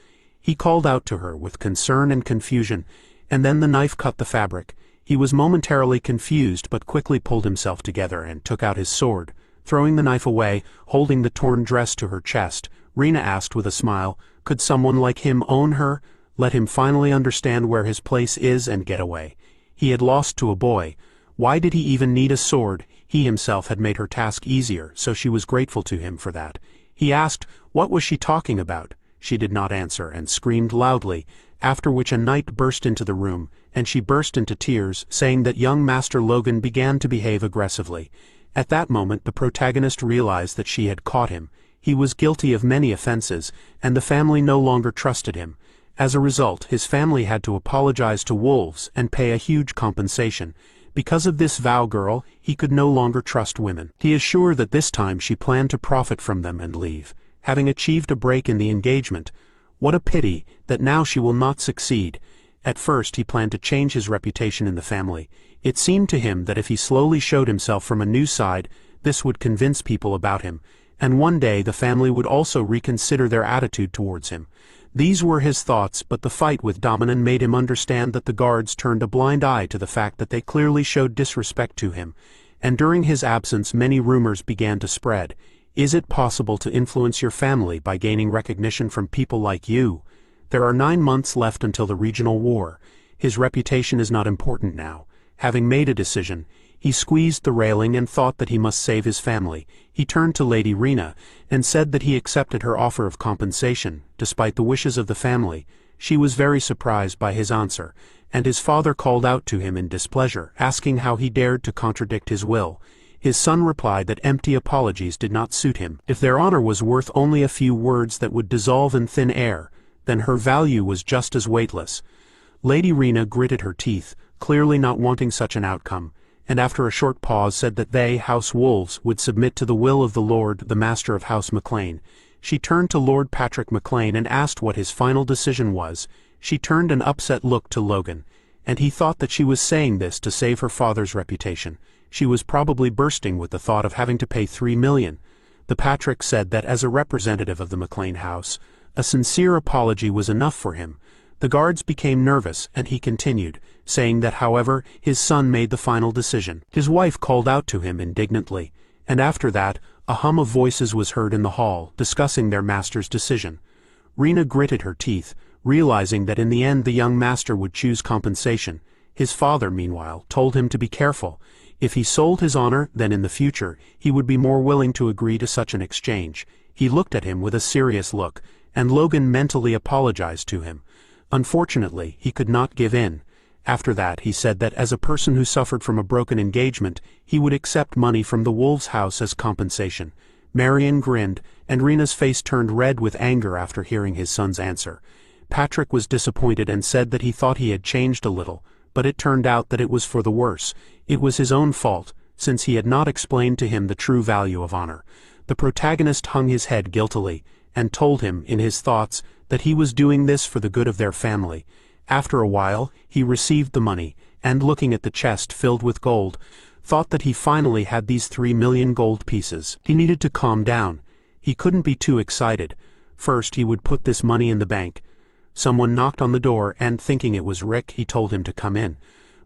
He called out to her with concern and confusion, and then the knife cut the fabric. He was momentarily confused but quickly pulled himself together and took out his sword. Throwing the knife away, holding the torn dress to her chest, Rina asked with a smile, could someone like him own her? Let him finally understand where his place is and get away. He had lost to a boy. Why did he even need a sword? He himself had made her task easier, so she was grateful to him for that. He asked, what was she talking about? She did not answer and screamed loudly, after which a knight burst into the room, and she burst into tears, saying that young Master Logan began to behave aggressively. At that moment the protagonist realized that she had caught him. He was guilty of many offenses, and the family no longer trusted him. As a result, his family had to apologize to Wolves and pay a huge compensation. Because of this vow girl, he could no longer trust women. He is sure that this time she planned to profit from them and leave, having achieved a break in the engagement. What a pity that now she will not succeed. At first he planned to change his reputation in the family. It seemed to him that if he slowly showed himself from a new side, this would convince people about him, and one day the family would also reconsider their attitude towards him. These were his thoughts, but the fight with Dominan made him understand that the guards turned a blind eye to the fact that they clearly showed disrespect to him, and during his absence many rumors began to spread. Is it possible to influence your family by gaining recognition from people like you? There are 9 months left until the regional war. His reputation is not important now. Having made a decision, he squeezed the railing and thought that he must save his family. He turned to Lady Rina and said that he accepted her offer of compensation, despite the wishes of the family. She was very surprised by his answer, and his father called out to him in displeasure, asking how he dared to contradict his will. His son replied that empty apologies did not suit him. If their honor was worth only a few words that would dissolve in thin air, then her value was just as weightless. Lady Rena gritted her teeth, clearly not wanting such an outcome, and after a short pause said that they, House Wolves, would submit to the will of the Lord, the Master of House McLean. She turned to Lord Patrick McLean and asked what his final decision was. She turned an upset look to Logan, and he thought that she was saying this to save her father's reputation. She was probably bursting with the thought of having to pay $3 million. The Patrick said that as a representative of the McLean house, a sincere apology was enough for him. The guards became nervous, and he continued, saying that however, his son made the final decision. His wife called out to him indignantly, and after that, a hum of voices was heard in the hall, discussing their master's decision. Rena gritted her teeth, realizing that in the end the young master would choose compensation. His father, meanwhile, told him to be careful. If he sold his honor, then in the future, he would be more willing to agree to such an exchange. He looked at him with a serious look, and Logan mentally apologized to him. Unfortunately, he could not give in. After that, he said that as a person who suffered from a broken engagement, he would accept money from the Wolves' house as compensation. Marion grinned, and Rena's face turned red with anger after hearing his son's answer. Patrick was disappointed and said that he thought he had changed a little, but it turned out that it was for the worse. It was his own fault, since he had not explained to him the true value of honor. The protagonist hung his head guiltily, and told him, in his thoughts, that he was doing this for the good of their family. After a while, he received the money, and looking at the chest filled with gold, thought that he finally had these 3 million gold pieces. He needed to calm down. He couldn't be too excited. First, he would put this money in the bank. Someone knocked on the door, and thinking it was Rick, he told him to come in.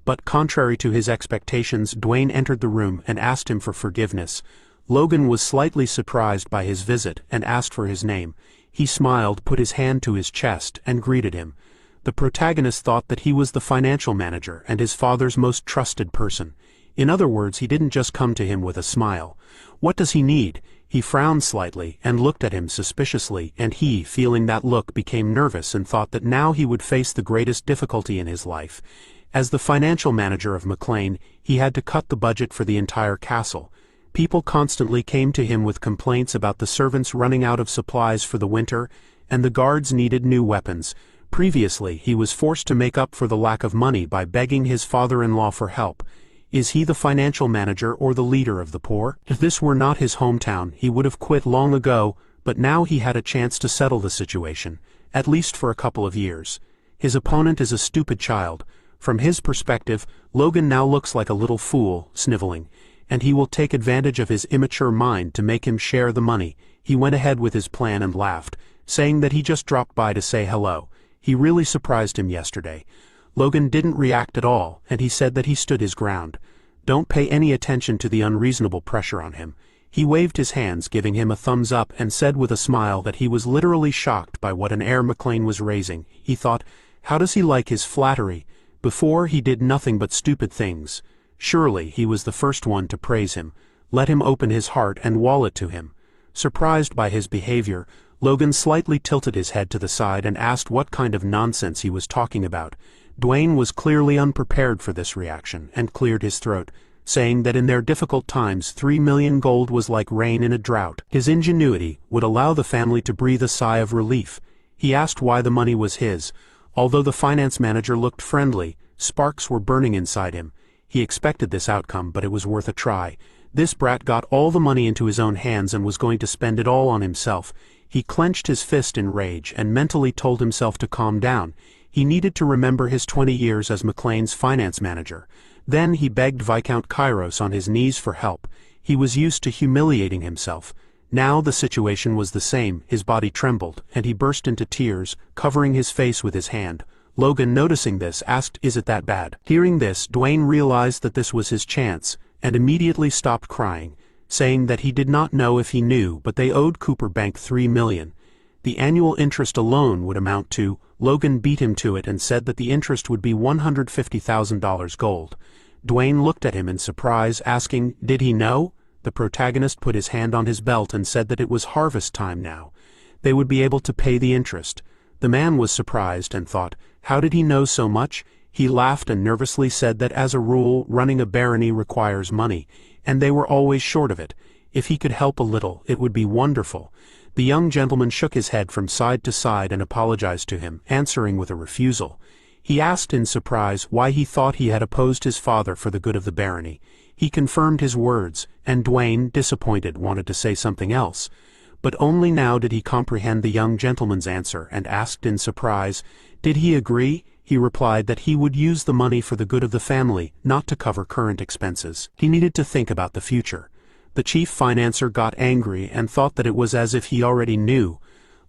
But contrary to his expectations, Dwayne entered the room and asked him for forgiveness. Logan was slightly surprised by his visit and asked for his name. He smiled, put his hand to his chest, and greeted him. The protagonist thought that he was the financial manager and his father's most trusted person. In other words, he didn't just come to him with a smile. What does he need? He frowned slightly and looked at him suspiciously, and he, feeling that look, became nervous and thought that now he would face the greatest difficulty in his life. As the financial manager of McLean, he had to cut the budget for the entire castle. People constantly came to him with complaints about the servants running out of supplies for the winter, and the guards needed new weapons. Previously, he was forced to make up for the lack of money by begging his father-in-law for help. Is he the financial manager or the leader of the poor? If this were not his hometown, he would have quit long ago, but now he had a chance to settle the situation, at least for a couple of years. His opponent is a stupid child. From his perspective, Logan now looks like a little fool, sniveling, and he will take advantage of his immature mind to make him share the money. He went ahead with his plan and laughed, saying that he just dropped by to say hello. He really surprised him yesterday. Logan didn't react at all, and he said that he stood his ground. Don't pay any attention to the unreasonable pressure on him. He waved his hands, giving him a thumbs up, and said with a smile that he was literally shocked by what an air McLean was raising. He thought, how does he like his flattery? Before, he did nothing but stupid things. Surely he was the first one to praise him. Let him open his heart and wallet to him. Surprised by his behavior, Logan slightly tilted his head to the side and asked what kind of nonsense he was talking about. Dwayne was clearly unprepared for this reaction and cleared his throat, saying that in their difficult times 3 million gold was like rain in a drought. His ingenuity would allow the family to breathe a sigh of relief. He asked why the money was his. Although the finance manager looked friendly, sparks were burning inside him. He expected this outcome, but it was worth a try. This brat got all the money into his own hands and was going to spend it all on himself. He clenched his fist in rage and mentally told himself to calm down. He needed to remember his 20 years as McLean's finance manager. Then he begged Viscount Kairos on his knees for help. He was used to humiliating himself. Now the situation was the same. His body trembled, and he burst into tears, covering his face with his hand. Logan, noticing this, asked, "Is it that bad?" Hearing this, Dwayne realized that this was his chance, and immediately stopped crying, saying that he did not know if he knew, but they owed Cooper Bank $3 million. The annual interest alone would amount to. Logan beat him to it and said that the interest would be $150,000 gold. Dwayne looked at him in surprise, asking, did he know? The protagonist put his hand on his belt and said that it was harvest time now. They would be able to pay the interest. The man was surprised and thought, how did he know so much? He laughed and nervously said that as a rule, running a barony requires money, and they were always short of it. If he could help a little, it would be wonderful. The young gentleman shook his head from side to side and apologized to him, answering with a refusal. He asked in surprise why he thought he had opposed his father for the good of the barony. He confirmed his words, and Dwayne, disappointed, wanted to say something else. But only now did he comprehend the young gentleman's answer and asked in surprise, did he agree? He replied that he would use the money for the good of the family, not to cover current expenses. He needed to think about the future. The chief financier got angry and thought that it was as if he already knew.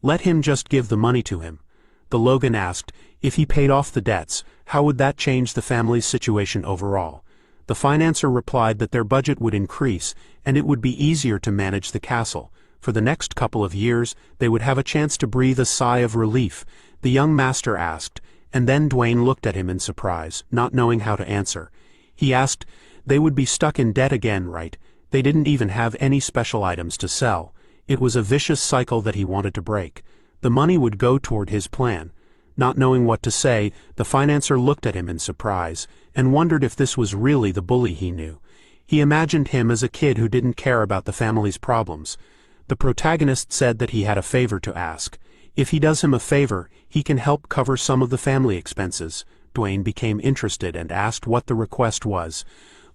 Let him just give the money to him. The Logan asked, if he paid off the debts, how would that change the family's situation overall? The financier replied that their budget would increase, and it would be easier to manage the castle. For the next couple of years, they would have a chance to breathe a sigh of relief. The young master asked, and then Dwayne looked at him in surprise, not knowing how to answer. He asked, they would be stuck in debt again, right? They didn't even have any special items to sell. It was a vicious cycle that he wanted to break. The money would go toward his plan. Not knowing what to say, the financier looked at him in surprise, and wondered if this was really the bully he knew. He imagined him as a kid who didn't care about the family's problems. The protagonist said that he had a favor to ask. If he does him a favor, he can help cover some of the family expenses. Dwayne became interested and asked what the request was.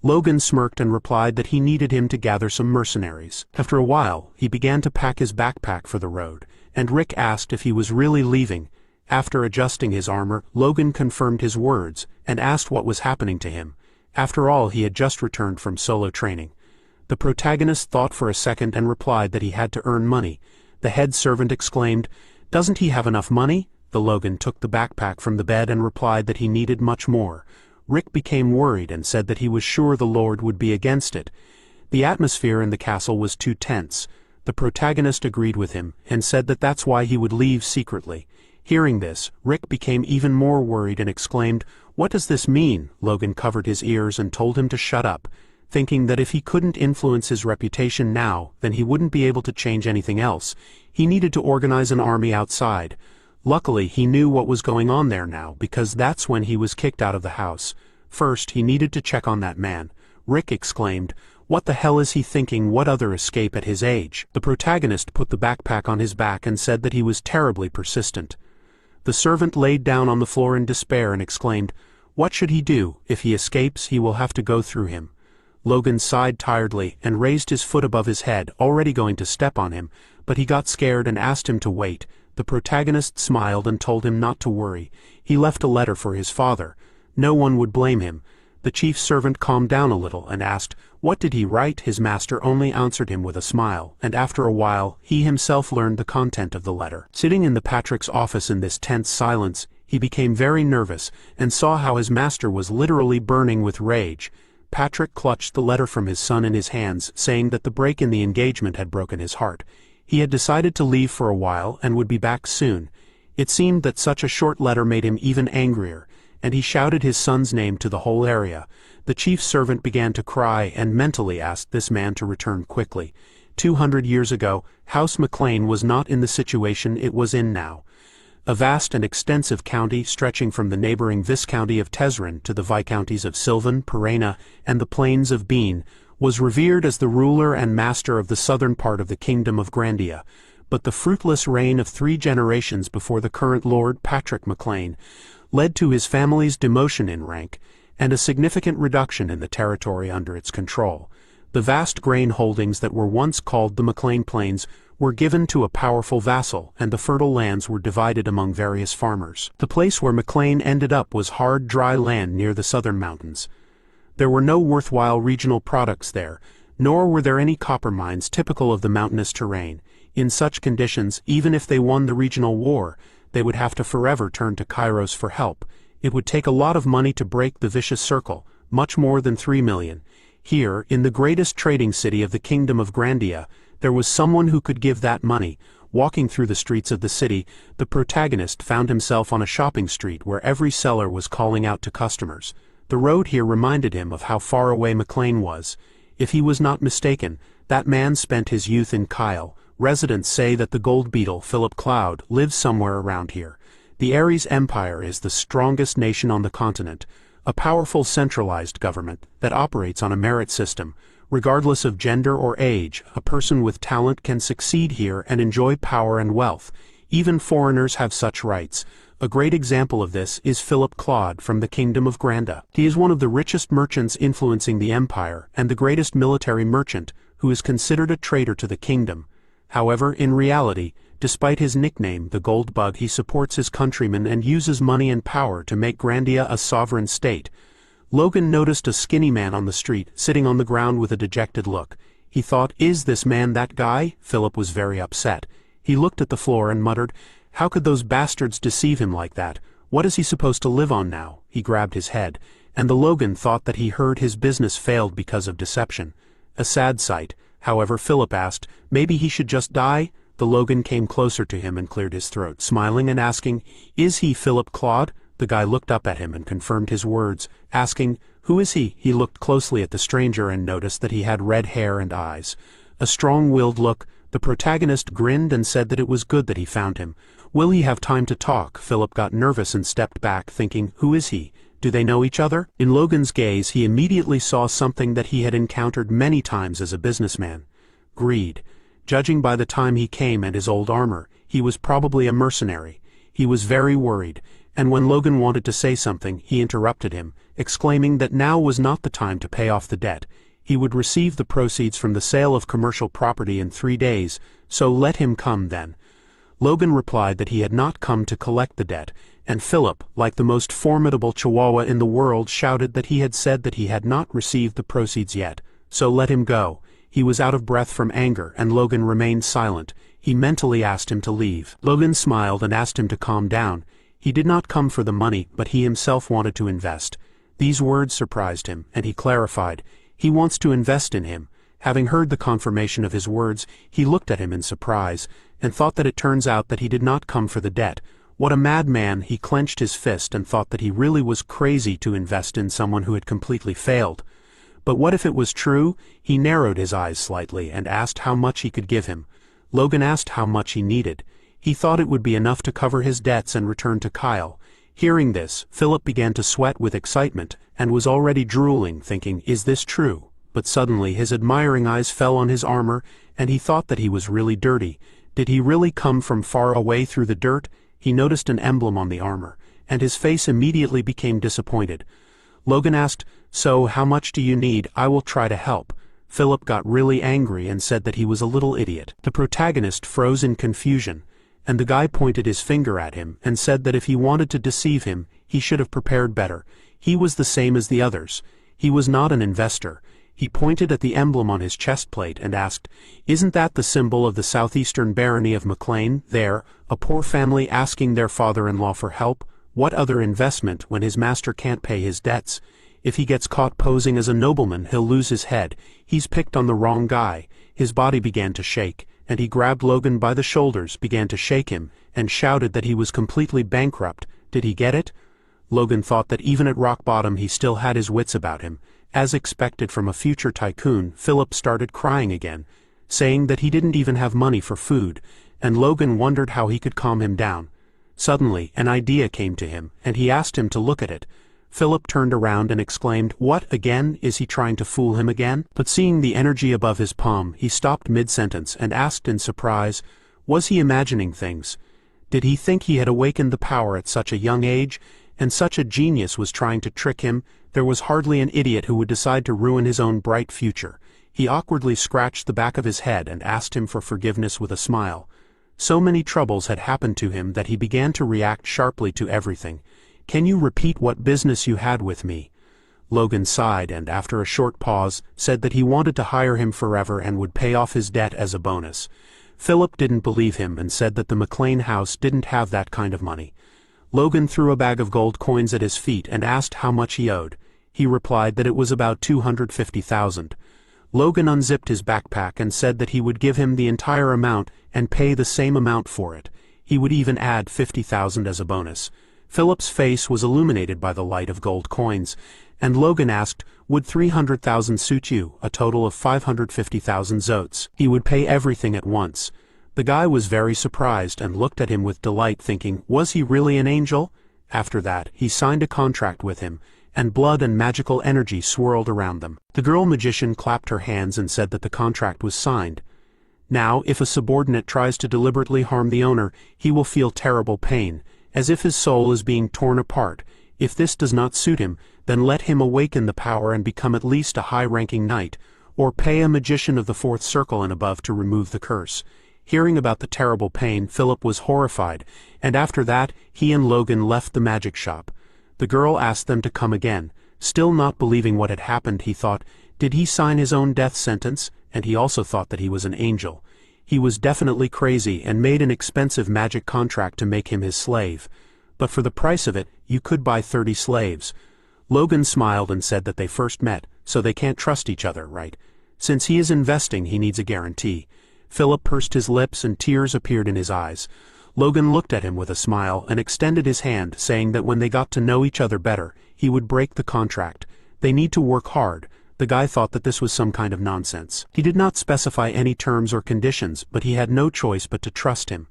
Logan smirked and replied that he needed him to gather some mercenaries. After a while, he began to pack his backpack for the road, and Rick asked if he was really leaving. After adjusting his armor, Logan confirmed his words, and asked what was happening to him. After all, he had just returned from solo training. The protagonist thought for a second and replied that he had to earn money. The head servant exclaimed, doesn't he have enough money? The Logan took the backpack from the bed and replied that he needed much more. Rick became worried and said that he was sure the Lord would be against it. The atmosphere in the castle was too tense. The protagonist agreed with him, and said that that's why he would leave secretly. Hearing this, Rick became even more worried and exclaimed, what does this mean? Logan covered his ears and told him to shut up, thinking that if he couldn't influence his reputation now, then he wouldn't be able to change anything else. He needed to organize an army outside. Luckily, he knew what was going on there now, because that's when he was kicked out of the house. First, he needed to check on that man. Rick exclaimed, what the hell is he thinking? What other escape at his age? The protagonist put the backpack on his back and said that he was terribly persistent. The servant laid down on the floor in despair and exclaimed, what should he do? If he escapes, he will have to go through him. Logan sighed tiredly and raised his foot above his head, already going to step on him, but he got scared and asked him to wait. The protagonist smiled and told him not to worry. He left a letter for his father. No one would blame him. The chief servant calmed down a little and asked, what did he write? His master only answered him with a smile, and after a while, he himself learned the content of the letter. Sitting in the Patrick's office in this tense silence, he became very nervous and saw how his master was literally burning with rage. Patrick clutched the letter from his son in his hands, saying that the break in the engagement had broken his heart. He had decided to leave for a while and would be back soon. It seemed that such a short letter made him even angrier, and he shouted his son's name to the whole area. The chief servant began to cry and mentally asked this man to return quickly. 200 years ago, House McLean was not in the situation it was in now. A vast and extensive county stretching from the neighboring Viscounty of Tesrin to the Viscounties of Sylvan, Perena, and the plains of Bean, was revered as the ruler and master of the southern part of the kingdom of Grandia. But the fruitless reign of 3 generations before the current Lord Patrick McLean led to his family's demotion in rank, and a significant reduction in the territory under its control. The vast grain holdings that were once called the McLean Plains were given to a powerful vassal, and the fertile lands were divided among various farmers. The place where McLean ended up was hard, dry land near the southern mountains. There were no worthwhile regional products there, nor were there any copper mines typical of the mountainous terrain. In such conditions, even if they won the regional war, they would have to forever turn to Kairos for help. It would take a lot of money to break the vicious circle, much more than 3 million. Here, in the greatest trading city of the kingdom of Grandia, there was someone who could give that money. Walking through the streets of the city, the protagonist found himself on a shopping street where every seller was calling out to customers. The road here reminded him of how far away McLean was. If he was not mistaken, that man spent his youth in Kyle. Residents say that the gold beetle, Philip Cloud, lives somewhere around here. The Ares Empire is the strongest nation on the continent, a powerful centralized government that operates on a merit system, Regardless of gender or age, a person with talent can succeed here and enjoy power and wealth. Even foreigners have such rights. A great example of this is Philip Claude from the Kingdom of Granda. He is one of the richest merchants influencing the empire and the greatest military merchant, who is considered a traitor to the kingdom. However, in reality, despite his nickname, the Gold Bug, he supports his countrymen and uses money and power to make Grandia a sovereign state. Logan noticed a skinny man on the street, sitting on the ground with a dejected look. He thought, "Is this man that guy?" Philip was very upset. He looked at the floor and muttered, "How could those bastards deceive him like that? What is he supposed to live on now?" He grabbed his head, and the Logan thought that he heard his business failed because of deception. A sad sight. However, Philip asked, "Maybe he should just die?" The Logan came closer to him and cleared his throat, smiling and asking, "Is he Philip Claude?" The guy looked up at him and confirmed his words, asking, "Who is he?" He looked closely at the stranger and noticed that he had red hair and eyes. A strong-willed look. The protagonist grinned and said that it was good that he found him. Will he have time to talk? Philip got nervous and stepped back, thinking, who is he? Do they know each other? In Logan's gaze, he immediately saw something that he had encountered many times as a businessman. Greed. Judging by the time he came and his old armor, he was probably a mercenary. He was very worried, and when Logan wanted to say something, he interrupted him, exclaiming that now was not the time to pay off the debt. He would receive the proceeds from the sale of commercial property in 3 days, so let him come then. Logan replied that he had not come to collect the debt, and Philip, like the most formidable chihuahua in the world, shouted that he had said that he had not received the proceeds yet, so let him go. He was out of breath from anger, and Logan remained silent. He mentally asked him to leave. Logan smiled and asked him to calm down. He did not come for the money, but he himself wanted to invest. These words surprised him, and he clarified, he wants to invest in him. Having heard the confirmation of his words, he looked at him in surprise, and thought that it turns out that he did not come for the debt. What a madman! He clenched his fist and thought that he really was crazy to invest in someone who had completely failed. But what if it was true? He narrowed his eyes slightly and asked how much he could give him. Logan asked how much he needed. He thought it would be enough to cover his debts and return to Kyle. Hearing this, Philip began to sweat with excitement, and was already drooling, thinking, is this true? But suddenly his admiring eyes fell on his armor, and he thought that he was really dirty. Did he really come from far away through the dirt? He noticed an emblem on the armor, and his face immediately became disappointed. Logan asked, so how much do you need? I will try to help. Philip got really angry and said that he was a little idiot. The protagonist froze in confusion, and the guy pointed his finger at him and said that if he wanted to deceive him, he should have prepared better. He was the same as the others. He was not an investor. He pointed at the emblem on his chest plate and asked, isn't that the symbol of the southeastern barony of McLean? There, a poor family asking their father-in-law for help? What other investment when his master can't pay his debts? If he gets caught posing as a nobleman, he'll lose his head. He's picked on the wrong guy. His body began to shake, and he grabbed Logan by the shoulders, began to shake him, and shouted that he was completely bankrupt. Did he get it? Logan thought that even at rock bottom he still had his wits about him. As expected from a future tycoon, Philip started crying again, saying that he didn't even have money for food, and Logan wondered how he could calm him down. Suddenly, an idea came to him, and he asked him to look at it. Philip turned around and exclaimed, what, again? Is he trying to fool him again? But seeing the energy above his palm, he stopped mid-sentence and asked in surprise, was he imagining things? Did he think he had awakened the power at such a young age, and such a genius was trying to trick him? There was hardly an idiot who would decide to ruin his own bright future. He awkwardly scratched the back of his head and asked him for forgiveness with a smile. So many troubles had happened to him that he began to react sharply to everything. Can you repeat what business you had with me? Logan sighed and, after a short pause, said that he wanted to hire him forever and would pay off his debt as a bonus. Philip didn't believe him and said that the McLean house didn't have that kind of money. Logan threw a bag of gold coins at his feet and asked how much he owed. He replied that it was about 250,000. Logan unzipped his backpack and said that he would give him the entire amount and pay the same amount for it. He would even add 50,000 as a bonus. Philip's face was illuminated by the light of gold coins, and Logan asked, would 300,000 suit you, a total of 550,000 zotes? He would pay everything at once. The guy was very surprised and looked at him with delight, thinking, was he really an angel? After that, he signed a contract with him, and blood and magical energy swirled around them. The girl magician clapped her hands and said that the contract was signed. Now, if a subordinate tries to deliberately harm the owner, he will feel terrible pain, as if his soul is being torn apart. If this does not suit him, then let him awaken the power and become at least a high-ranking knight, or pay a magician of the fourth circle and above to remove the curse. Hearing about the terrible pain, Philip was horrified, and after that, he and Logan left the magic shop. The girl asked them to come again. Still not believing what had happened, he thought, did he sign his own death sentence? And he also thought that he was an angel. He was definitely crazy and made an expensive magic contract to make him his slave. But for the price of it, you could buy 30 slaves. Logan smiled and said that they first met, so they can't trust each other, right? Since he is investing, he needs a guarantee. Philip pursed his lips and tears appeared in his eyes. Logan looked at him with a smile and extended his hand, saying that when they got to know each other better, he would break the contract. They need to work hard. The guy thought that this was some kind of nonsense. He did not specify any terms or conditions, but he had no choice but to trust him.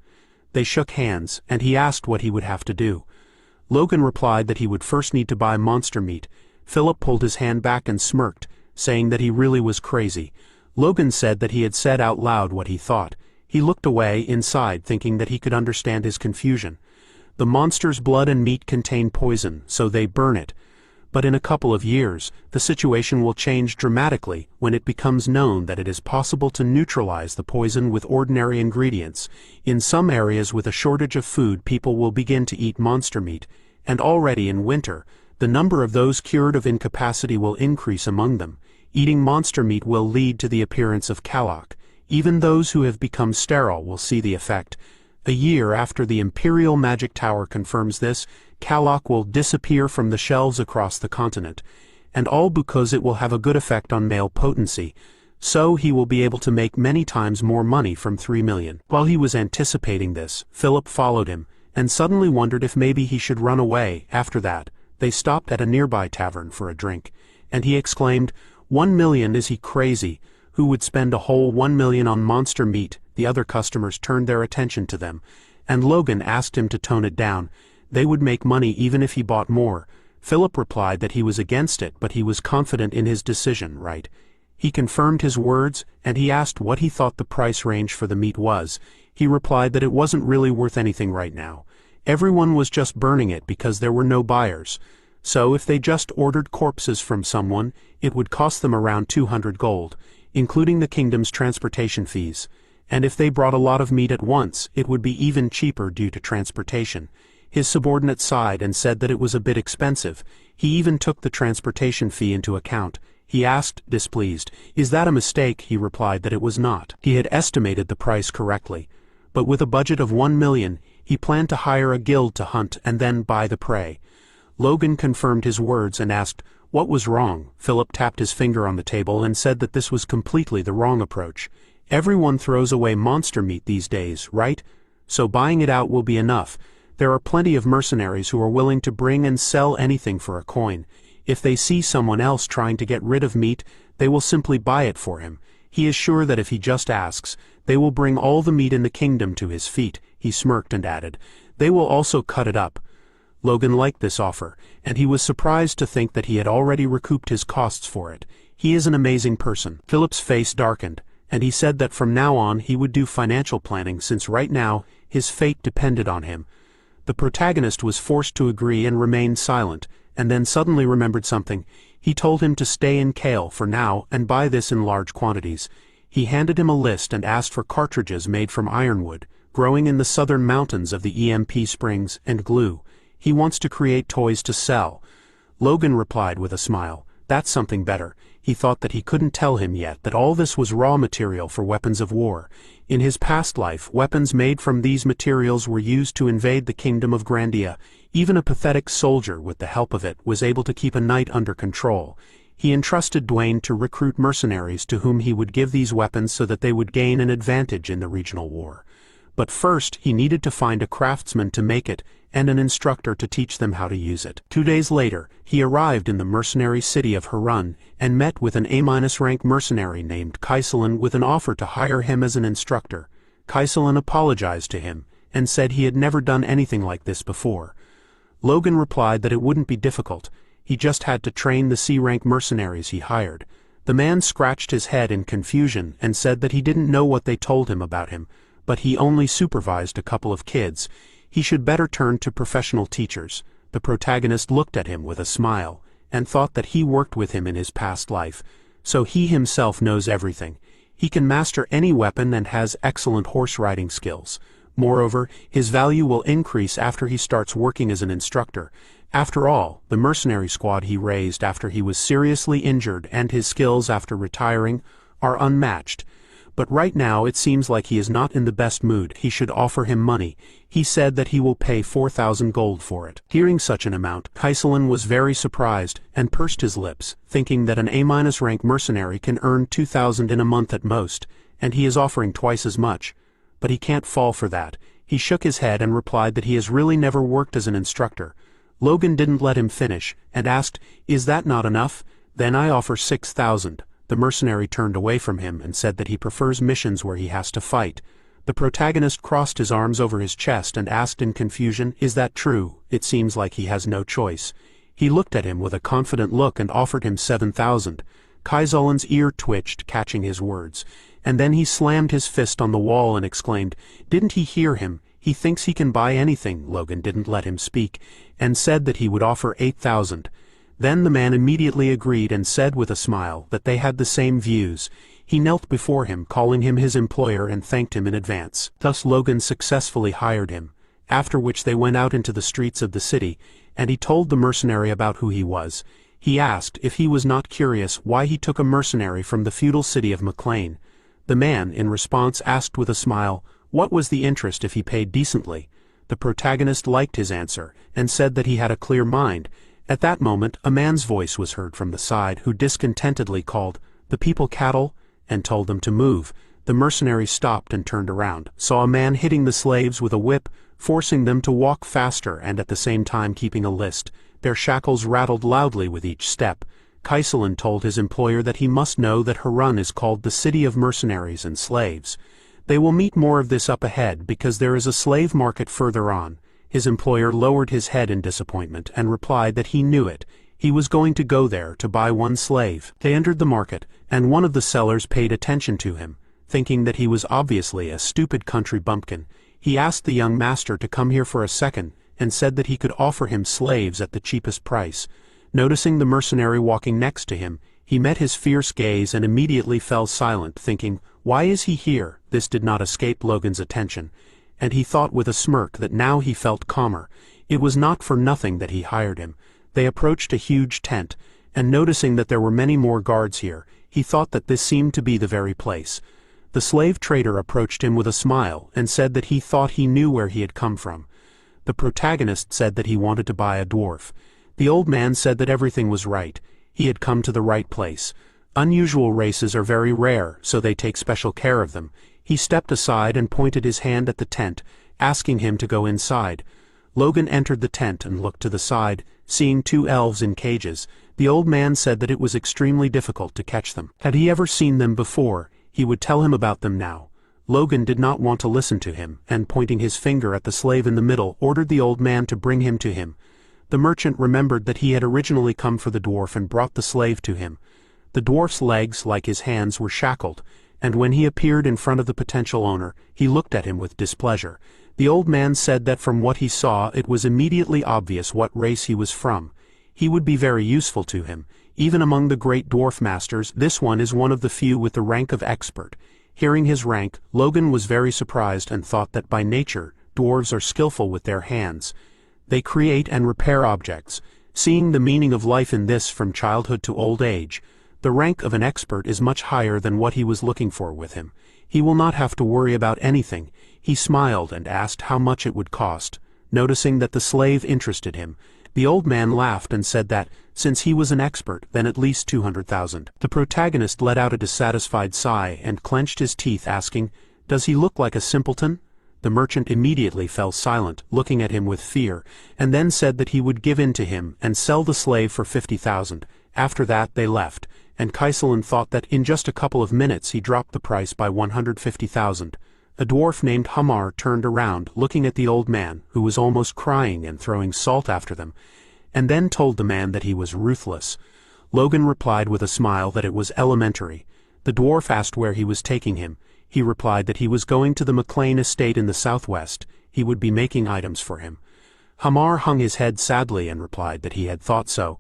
They shook hands, and he asked what he would have to do. Logan replied that he would first need to buy monster meat. Philip pulled his hand back and smirked, saying that he really was crazy. Logan said that he had said out loud what he thought. He looked away inside, thinking that he could understand his confusion. The monster's blood and meat contain poison, so they burn it. But in a couple of years, the situation will change dramatically when it becomes known that it is possible to neutralize the poison with ordinary ingredients. In some areas with a shortage of food, people will begin to eat monster meat, and already in winter, the number of those cured of incapacity will increase among them. Eating monster meat will lead to the appearance of kalak. Even those who have become sterile will see the effect. A year after the Imperial Magic Tower confirms this, kalak will disappear from the shelves across the continent, and all because it will have a good effect on male potency. So he will be able to make many times more money from 3 million. While he was anticipating this, Philip followed him, and suddenly wondered if maybe he should run away. After that, they stopped at a nearby tavern for a drink, and he exclaimed, 1 million, is he crazy? Who would spend a whole 1 million on monster meat? The other customers turned their attention to them, and Logan asked him to tone it down. They would make money even if he bought more. Philip replied that he was against it, but he was confident in his decision, right? He confirmed his words, and he asked what he thought the price range for the meat was. He replied that it wasn't really worth anything right now. Everyone was just burning it because there were no buyers. So if they just ordered corpses from someone, it would cost them around 200 gold, including the kingdom's transportation fees. And if they brought a lot of meat at once, it would be even cheaper due to transportation. His subordinate sighed and said that it was a bit expensive. He even took the transportation fee into account. He asked, displeased, "Is that a mistake?" He replied that it was not. He had estimated the price correctly. But with a budget of 1 million, he planned to hire a guild to hunt and then buy the prey. Logan confirmed his words and asked, what was wrong? Philip tapped his finger on the table and said that this was completely the wrong approach. Everyone throws away monster meat these days, right? So buying it out will be enough. There are plenty of mercenaries who are willing to bring and sell anything for a coin. If they see someone else trying to get rid of meat, they will simply buy it for him. He is sure that if he just asks, they will bring all the meat in the kingdom to his feet. He smirked and added, they will also cut it up. Logan liked this offer, and he was surprised to think that he had already recouped his costs for it. He is an amazing person. Philip's face darkened, and he said that from now on he would do financial planning since right now his fate depended on him. The protagonist was forced to agree and remained silent, and then suddenly remembered something. He told him to stay in Kale for now and buy this in large quantities. He handed him a list and asked for cartridges made from ironwood, growing in the southern mountains of the EMP Springs, and glue. He wants to create toys to sell. Logan replied with a smile, that's something better. He thought that he couldn't tell him yet that all this was raw material for weapons of war. In his past life, weapons made from these materials were used to invade the kingdom of Grandia. Even a pathetic soldier, with the help of it, was able to keep a knight under control. He entrusted Dwayne to recruit mercenaries to whom he would give these weapons so that they would gain an advantage in the regional war. But first, he needed to find a craftsman to make it, and an instructor to teach them how to use it. 2 days later, he arrived in the mercenary city of Harun, and met with an A-rank mercenary named Kaisalan with an offer to hire him as an instructor. Kaisalan apologized to him, and said he had never done anything like this before. Logan replied that it wouldn't be difficult. he just had to train the C-rank mercenaries he hired. The man scratched his head in confusion and said that he didn't know what they told him about him, but he only supervised a couple of kids. He should better turn to professional teachers. The protagonist looked at him with a smile, and thought that he worked with him in his past life, so he himself knows everything. He can master any weapon and has excellent horse riding skills. Moreover, his value will increase after he starts working as an instructor. After all, the mercenary squad he raised after he was seriously injured and his skills after retiring are unmatched. But right now it seems like he is not in the best mood. He should offer him money. He said that he will pay 4,000 gold for it. Hearing such an amount, Kaiselin was very surprised and pursed his lips, thinking that an A-rank mercenary can earn 2,000 in a month at most, and he is offering twice as much. But he can't fall for that. He shook his head and replied that he has really never worked as an instructor. Logan didn't let him finish, and asked, "Is that not enough? Then I offer 6,000. The mercenary turned away from him and said that he prefers missions where he has to fight. The protagonist crossed his arms over his chest and asked in confusion, "Is that true?" It seems like he has no choice. He looked at him with a confident look and offered him 7,000. Kaiselin's ear twitched, catching his words, and then he slammed his fist on the wall and exclaimed, "Didn't he hear him? He thinks he can buy anything." Logan didn't let him speak, and said that he would offer 8,000. Then the man immediately agreed and said with a smile that they had the same views. He knelt before him, calling him his employer, and thanked him in advance. Thus Logan successfully hired him, after which they went out into the streets of the city, and he told the mercenary about who he was. He asked if he was not curious why he took a mercenary from the feudal city of McLean. The man, in response, asked with a smile, what was the interest if he paid decently? The protagonist liked his answer, and said that he had a clear mind. At that moment, a man's voice was heard from the side who discontentedly called, "The people cattle?" and told them to move. The mercenary stopped and turned around, saw a man hitting the slaves with a whip, forcing them to walk faster and at the same time keeping a list. Their shackles rattled loudly with each step. Kaiselin told his employer that he must know that Harun is called the city of mercenaries and slaves. They will meet more of this up ahead because there is a slave market further on. His employer lowered his head in disappointment and replied that he knew it. He was going to go there to buy one slave. They entered the market, and one of the sellers paid attention to him, thinking that he was obviously a stupid country bumpkin. He asked the young master to come here for a second, and said that he could offer him slaves at the cheapest price. Noticing the mercenary walking next to him, he met his fierce gaze and immediately fell silent, thinking, "Why is he here?" This did not escape Logan's attention, and he thought with a smirk that now he felt calmer. It was not for nothing that he hired him. They approached a huge tent, and noticing that there were many more guards here, he thought that this seemed to be the very place. The slave trader approached him with a smile and said that he thought he knew where he had come from. The protagonist said that he wanted to buy a dwarf. The old man said that everything was right. He had come to the right place. Unusual races are very rare, so they take special care of them. He stepped aside and pointed his hand at the tent, asking him to go inside. Logan entered the tent and looked to the side, seeing two elves in cages. The old man said that it was extremely difficult to catch them. Had he ever seen them before, he would tell him about them now. Logan did not want to listen to him, and pointing his finger at the slave in the middle, ordered the old man to bring him to him. The merchant remembered that he had originally come for the dwarf and brought the slave to him. The dwarf's legs, like his hands, were shackled, and when he appeared in front of the potential owner, he looked at him with displeasure. The old man said that from what he saw it was immediately obvious what race he was from. He would be very useful to him. Even among the great dwarf masters, this one is one of the few with the rank of expert. Hearing his rank, Logan was very surprised and thought that by nature, dwarves are skillful with their hands. They create and repair objects. Seeing the meaning of life in this from childhood to old age, the rank of an expert is much higher than what he was looking for with him. He will not have to worry about anything. He smiled and asked how much it would cost. Noticing that the slave interested him, the old man laughed and said that, since he was an expert, then at least 200,000. The protagonist let out a dissatisfied sigh and clenched his teeth, asking, "Does he look like a simpleton?" The merchant immediately fell silent, looking at him with fear, and then said that he would give in to him and sell the slave for 50,000. After that they left, and Kaiselin thought that in just a couple of minutes he dropped the price by 150,000. A dwarf named Hamar turned around, looking at the old man, who was almost crying and throwing salt after them, and then told the man that he was ruthless. Logan replied with a smile that it was elementary. The dwarf asked where he was taking him. He replied that he was going to the McLean estate in the southwest. He would be making items for him. Hamar hung his head sadly and replied that he had thought so.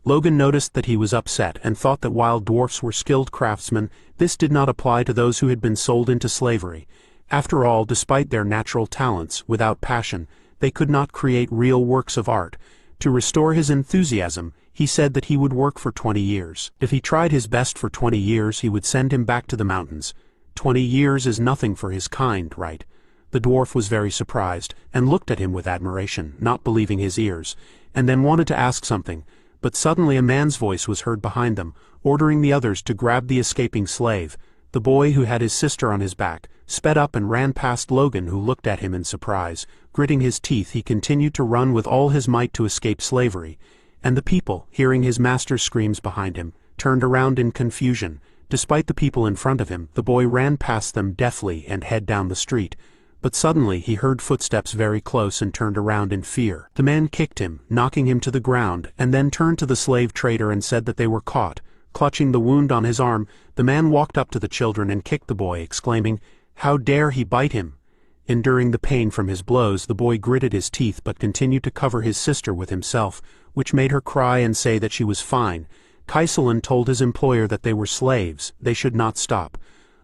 Logan noticed that he was upset and thought that while dwarfs were skilled craftsmen, this did not apply to those who had been sold into slavery. After all, despite their natural talents, without passion, they could not create real works of art. To restore his enthusiasm, he said that he would work for 20 years. If he tried his best for 20 years, he would send him back to the mountains. 20 years is nothing for his kind, right? The dwarf was very surprised, and looked at him with admiration, not believing his ears, and then wanted to ask something, but suddenly a man's voice was heard behind them, ordering the others to grab the escaping slave. The boy, who had his sister on his back, sped up and ran past Logan, who looked at him in surprise. Gritting his teeth, he continued to run with all his might to escape slavery. And the people, hearing his master's screams behind him, turned around in confusion. Despite the people in front of him, the boy ran past them deftly and headed down the street. But suddenly he heard footsteps very close and turned around in fear. The man kicked him, knocking him to the ground, and then turned to the slave trader and said that they were caught. Clutching the wound on his arm, the man walked up to the children and kicked the boy, exclaiming, "How dare he bite him?" Enduring the pain from his blows, the boy gritted his teeth but continued to cover his sister with himself, which made her cry and say that she was fine. Kaiselin told his employer that they were slaves, they should not stop.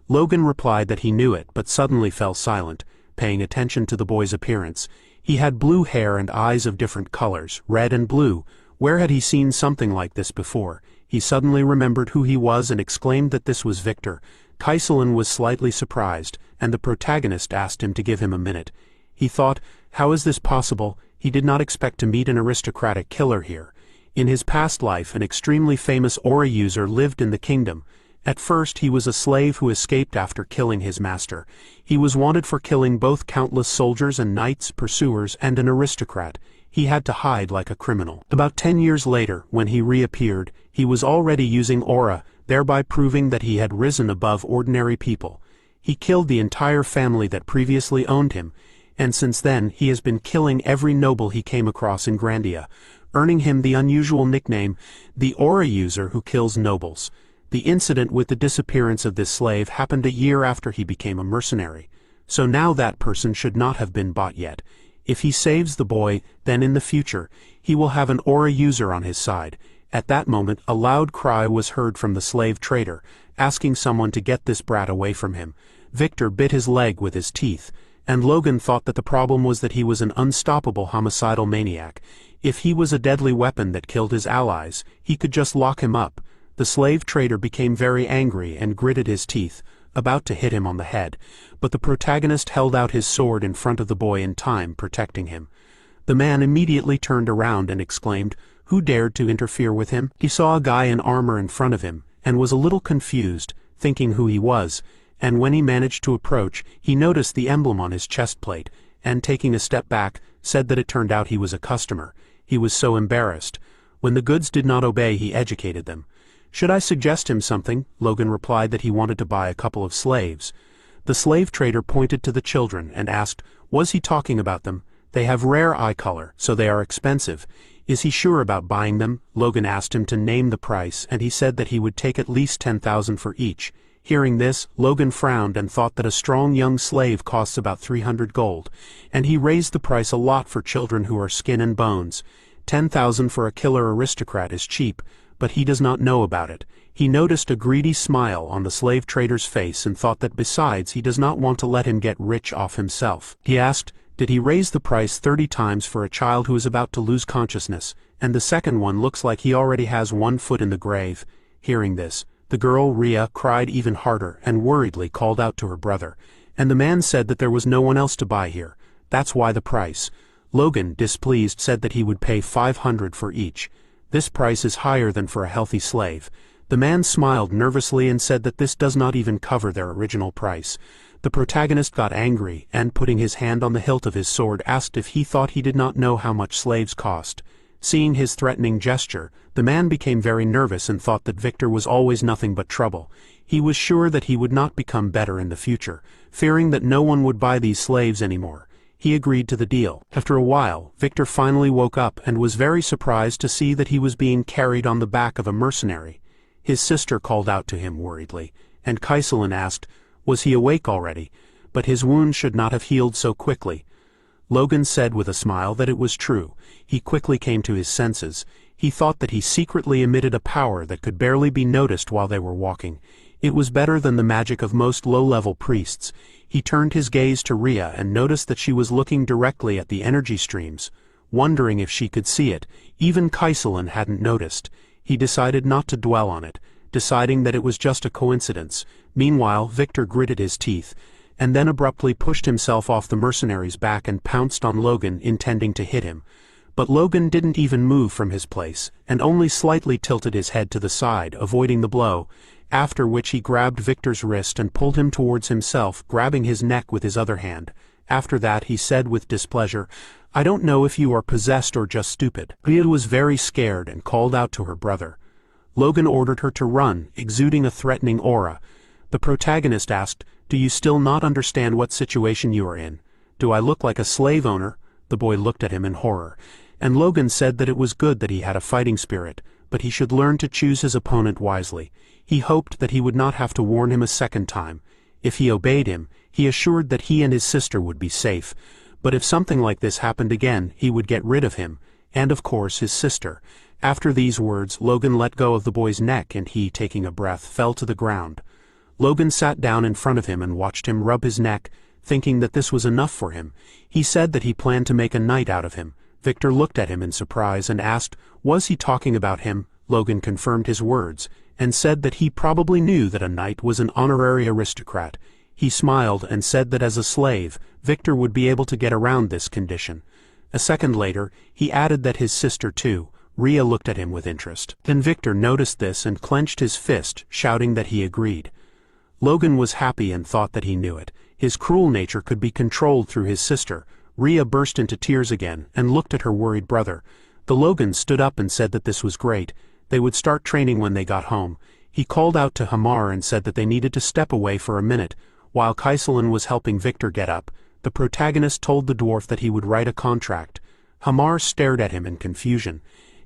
Logan replied that he knew it, but suddenly fell silent, paying attention to the boy's appearance. He had blue hair and eyes of different colors, red and blue. Where had he seen something like this before? He suddenly remembered who he was and exclaimed that this was Victor. Kaiselin was slightly surprised, and the protagonist asked him to give him a minute. He thought, how is this possible? He did not expect to meet an aristocratic killer here. In his past life, an extremely famous aura user lived in the kingdom. At first he was a slave who escaped after killing his master. He was wanted for killing both countless soldiers and knights, pursuers, and an aristocrat. He had to hide like a criminal. About 10 years later, when he reappeared, he was already using aura, thereby proving that he had risen above ordinary people. He killed the entire family that previously owned him, and since then he has been killing every noble he came across in Grandia, earning him the unusual nickname, the aura user who kills nobles. The incident with the disappearance of this slave happened a year after he became a mercenary, so now that person should not have been bought yet. If he saves the boy, then in the future, he will have an aura user on his side. At that moment, a loud cry was heard from the slave trader, asking someone to get this brat away from him. Victor bit his leg with his teeth, and Logan thought that the problem was that he was an unstoppable homicidal maniac. If he was a deadly weapon that killed his allies, he could just lock him up. The slave trader became very angry and gritted his teeth, about to hit him on the head, but the protagonist held out his sword in front of the boy in time, protecting him. The man immediately turned around and exclaimed, "Who dared to interfere with him?" He saw a guy in armor in front of him, and was a little confused, thinking who he was, and when he managed to approach, he noticed the emblem on his chest plate, and taking a step back, said that it turned out he was a customer. He was so embarrassed. When the goods did not obey, he educated them. "Should I suggest him something?" Logan replied that he wanted to buy a couple of slaves. The slave trader pointed to the children and asked, was he talking about them? "They have rare eye color, so they are expensive. Is he sure about buying them?" Logan asked him to name the price, and he said that he would take at least 10,000 for each. Hearing this, Logan frowned and thought that a strong young slave costs about 300 gold, and he raised the price a lot for children who are skin and bones. 10,000 for a killer aristocrat is cheap, but he does not know about it. He noticed a greedy smile on the slave trader's face and thought that besides he does not want to let him get rich off himself. He asked, did he raise the price 30 times for a child who is about to lose consciousness, and the second one looks like he already has 1 foot in the grave. Hearing this, the girl Rhea cried even harder and worriedly called out to her brother, and the man said that there was no one else to buy here. That's why the price. Logan, displeased, said that he would pay 500 for each. This price is higher than for a healthy slave. The man smiled nervously and said that this does not even cover their original price. The protagonist got angry and, putting his hand on the hilt of his sword, asked if he thought he did not know how much slaves cost. Seeing his threatening gesture, the man became very nervous and thought that Victor was always nothing but trouble. He was sure that he would not become better in the future, fearing that no one would buy these slaves anymore. He agreed to the deal. After a while, Victor finally woke up and was very surprised to see that he was being carried on the back of a mercenary. His sister called out to him worriedly, and Kaiselin asked, was he awake already? But his wound should not have healed so quickly. Logan said with a smile that it was true. He quickly came to his senses. He thought that he secretly emitted a power that could barely be noticed while they were walking. It was better than the magic of most low-level priests. He turned his gaze to Rhea and noticed that she was looking directly at the energy streams, wondering if she could see it. Even Kaiselin hadn't noticed. He decided not to dwell on it, deciding that it was just a coincidence. Meanwhile, Victor gritted his teeth, and then abruptly pushed himself off the mercenary's back and pounced on Logan, intending to hit him. But Logan didn't even move from his place, and only slightly tilted his head to the side, avoiding the blow, after which he grabbed Victor's wrist and pulled him towards himself, grabbing his neck with his other hand. After that he said with displeasure, "I don't know if you are possessed or just stupid." Rhea was very scared and called out to her brother. Logan ordered her to run, exuding a threatening aura. The protagonist asked, "Do you still not understand what situation you are in? Do I look like a slave owner?" The boy looked at him in horror, and Logan said that it was good that he had a fighting spirit, but he should learn to choose his opponent wisely. He hoped that he would not have to warn him a second time. If he obeyed him, he assured that he and his sister would be safe. But if something like this happened again, he would get rid of him, and of course his sister. After these words, Logan let go of the boy's neck and he, taking a breath, fell to the ground. Logan sat down in front of him and watched him rub his neck, thinking that this was enough for him. He said that he planned to make a knight out of him. Victor looked at him in surprise and asked, was he talking about him? Logan confirmed his words, and said that he probably knew that a knight was an honorary aristocrat. He smiled and said that as a slave, Victor would be able to get around this condition. A second later, he added that his sister too. Rhea looked at him with interest. Then Victor noticed this and clenched his fist, shouting that he agreed. Logan was happy and thought that he knew it. His cruel nature could be controlled through his sister. Rhea burst into tears again and looked at her worried brother. The Logan stood up and said that this was great. They would start training when they got home. He called out to Hamar and said that they needed to step away for a minute. While Kaiselin was helping Victor get up, the protagonist told the dwarf that he would write a contract. Hamar stared at him in confusion,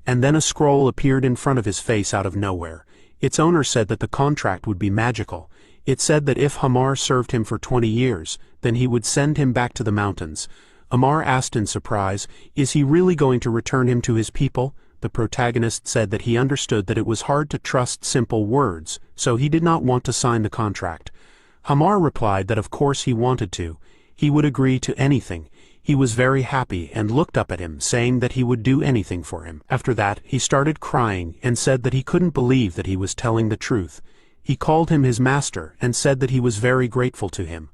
and then a scroll appeared in front of his face out of nowhere. Its owner said that the contract would be magical. It said that if Hamar served him for 20 years, then he would send him back to the mountains. Hamar asked in surprise, is he really going to return him to his people? The protagonist said that he understood that it was hard to trust simple words, so he did not want to sign the contract. Hamar replied that of course he wanted to. He would agree to anything. He was very happy and looked up at him, saying that he would do anything for him. After that, he started crying and said that he couldn't believe that he was telling the truth. He called him his master and said that he was very grateful to him.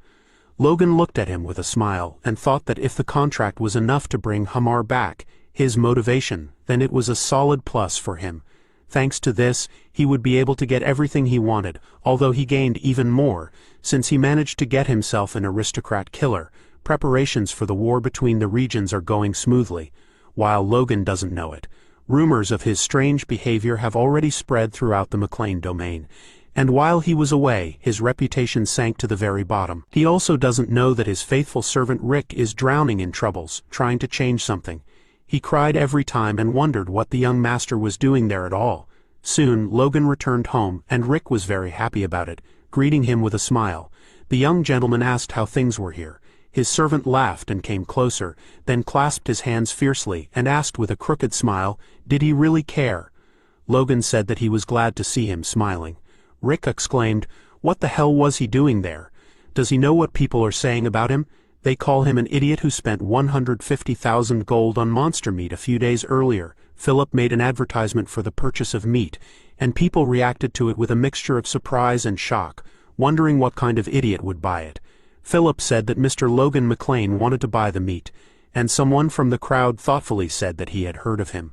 Logan looked at him with a smile and thought that if the contract was enough to bring Hamar back, his motivation, then it was a solid plus for him. Thanks to this, he would be able to get everything he wanted, although he gained even more, since he managed to get himself an aristocrat killer. Preparations for the war between the regions are going smoothly, while Logan doesn't know it. Rumors of his strange behavior have already spread throughout the McLean domain, and while he was away, his reputation sank to the very bottom. He also doesn't know that his faithful servant Rick is drowning in troubles, trying to change something. He cried every time and wondered what the young master was doing there at all. Soon, Logan returned home, and Rick was very happy about it, greeting him with a smile. The young gentleman asked how things were here. His servant laughed and came closer, then clasped his hands fiercely and asked with a crooked smile, did he really care? Logan said that he was glad to see him smiling. Rick exclaimed, what the hell was he doing there? Does he know what people are saying about him? They call him an idiot who spent 150,000 gold on monster meat a few days earlier. Philip made an advertisement for the purchase of meat, and people reacted to it with a mixture of surprise and shock, wondering what kind of idiot would buy it. Philip said that Mr. Logan McLean wanted to buy the meat, and someone from the crowd thoughtfully said that he had heard of him.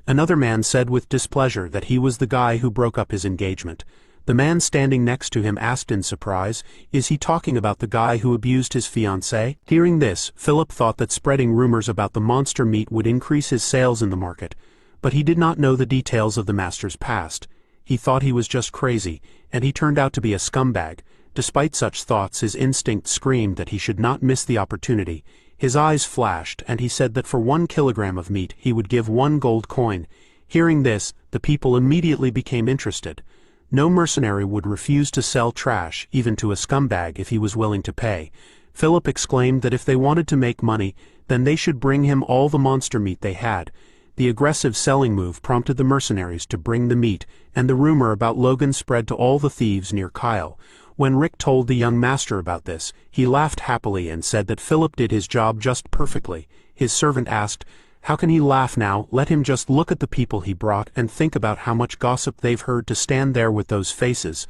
Another man said with displeasure that he was the guy who broke up his engagement. The man standing next to him asked in surprise, is he talking about the guy who abused his fiancée? Hearing this, Philip thought that spreading rumors about the monster meat would increase his sales in the market, but he did not know the details of the master's past. He thought he was just crazy, and he turned out to be a scumbag. Despite such thoughts, his instinct screamed that he should not miss the opportunity. His eyes flashed, and he said that for 1 kilogram of meat he would give 1 gold coin. Hearing this, the people immediately became interested. No mercenary would refuse to sell trash, even to a scumbag, if he was willing to pay. Philip exclaimed that if they wanted to make money, then they should bring him all the monster meat they had. The aggressive selling move prompted the mercenaries to bring the meat, and the rumor about Logan spread to all the thieves near Kyle. When Rick told the young master about this, he laughed happily and said that Philip did his job just perfectly. His servant asked, "How can he laugh now? Let him just look at the people he brought and think about how much gossip they've heard to stand there with those faces."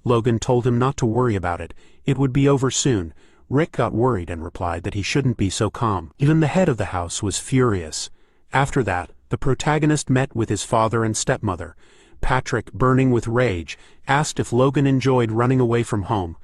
Logan told him not to worry about it. It would be over soon. Rick got worried and replied that he shouldn't be so calm. Even the head of the house was furious. After that, the protagonist met with his father and stepmother. Patrick, burning with rage, asked if Logan enjoyed running away from home.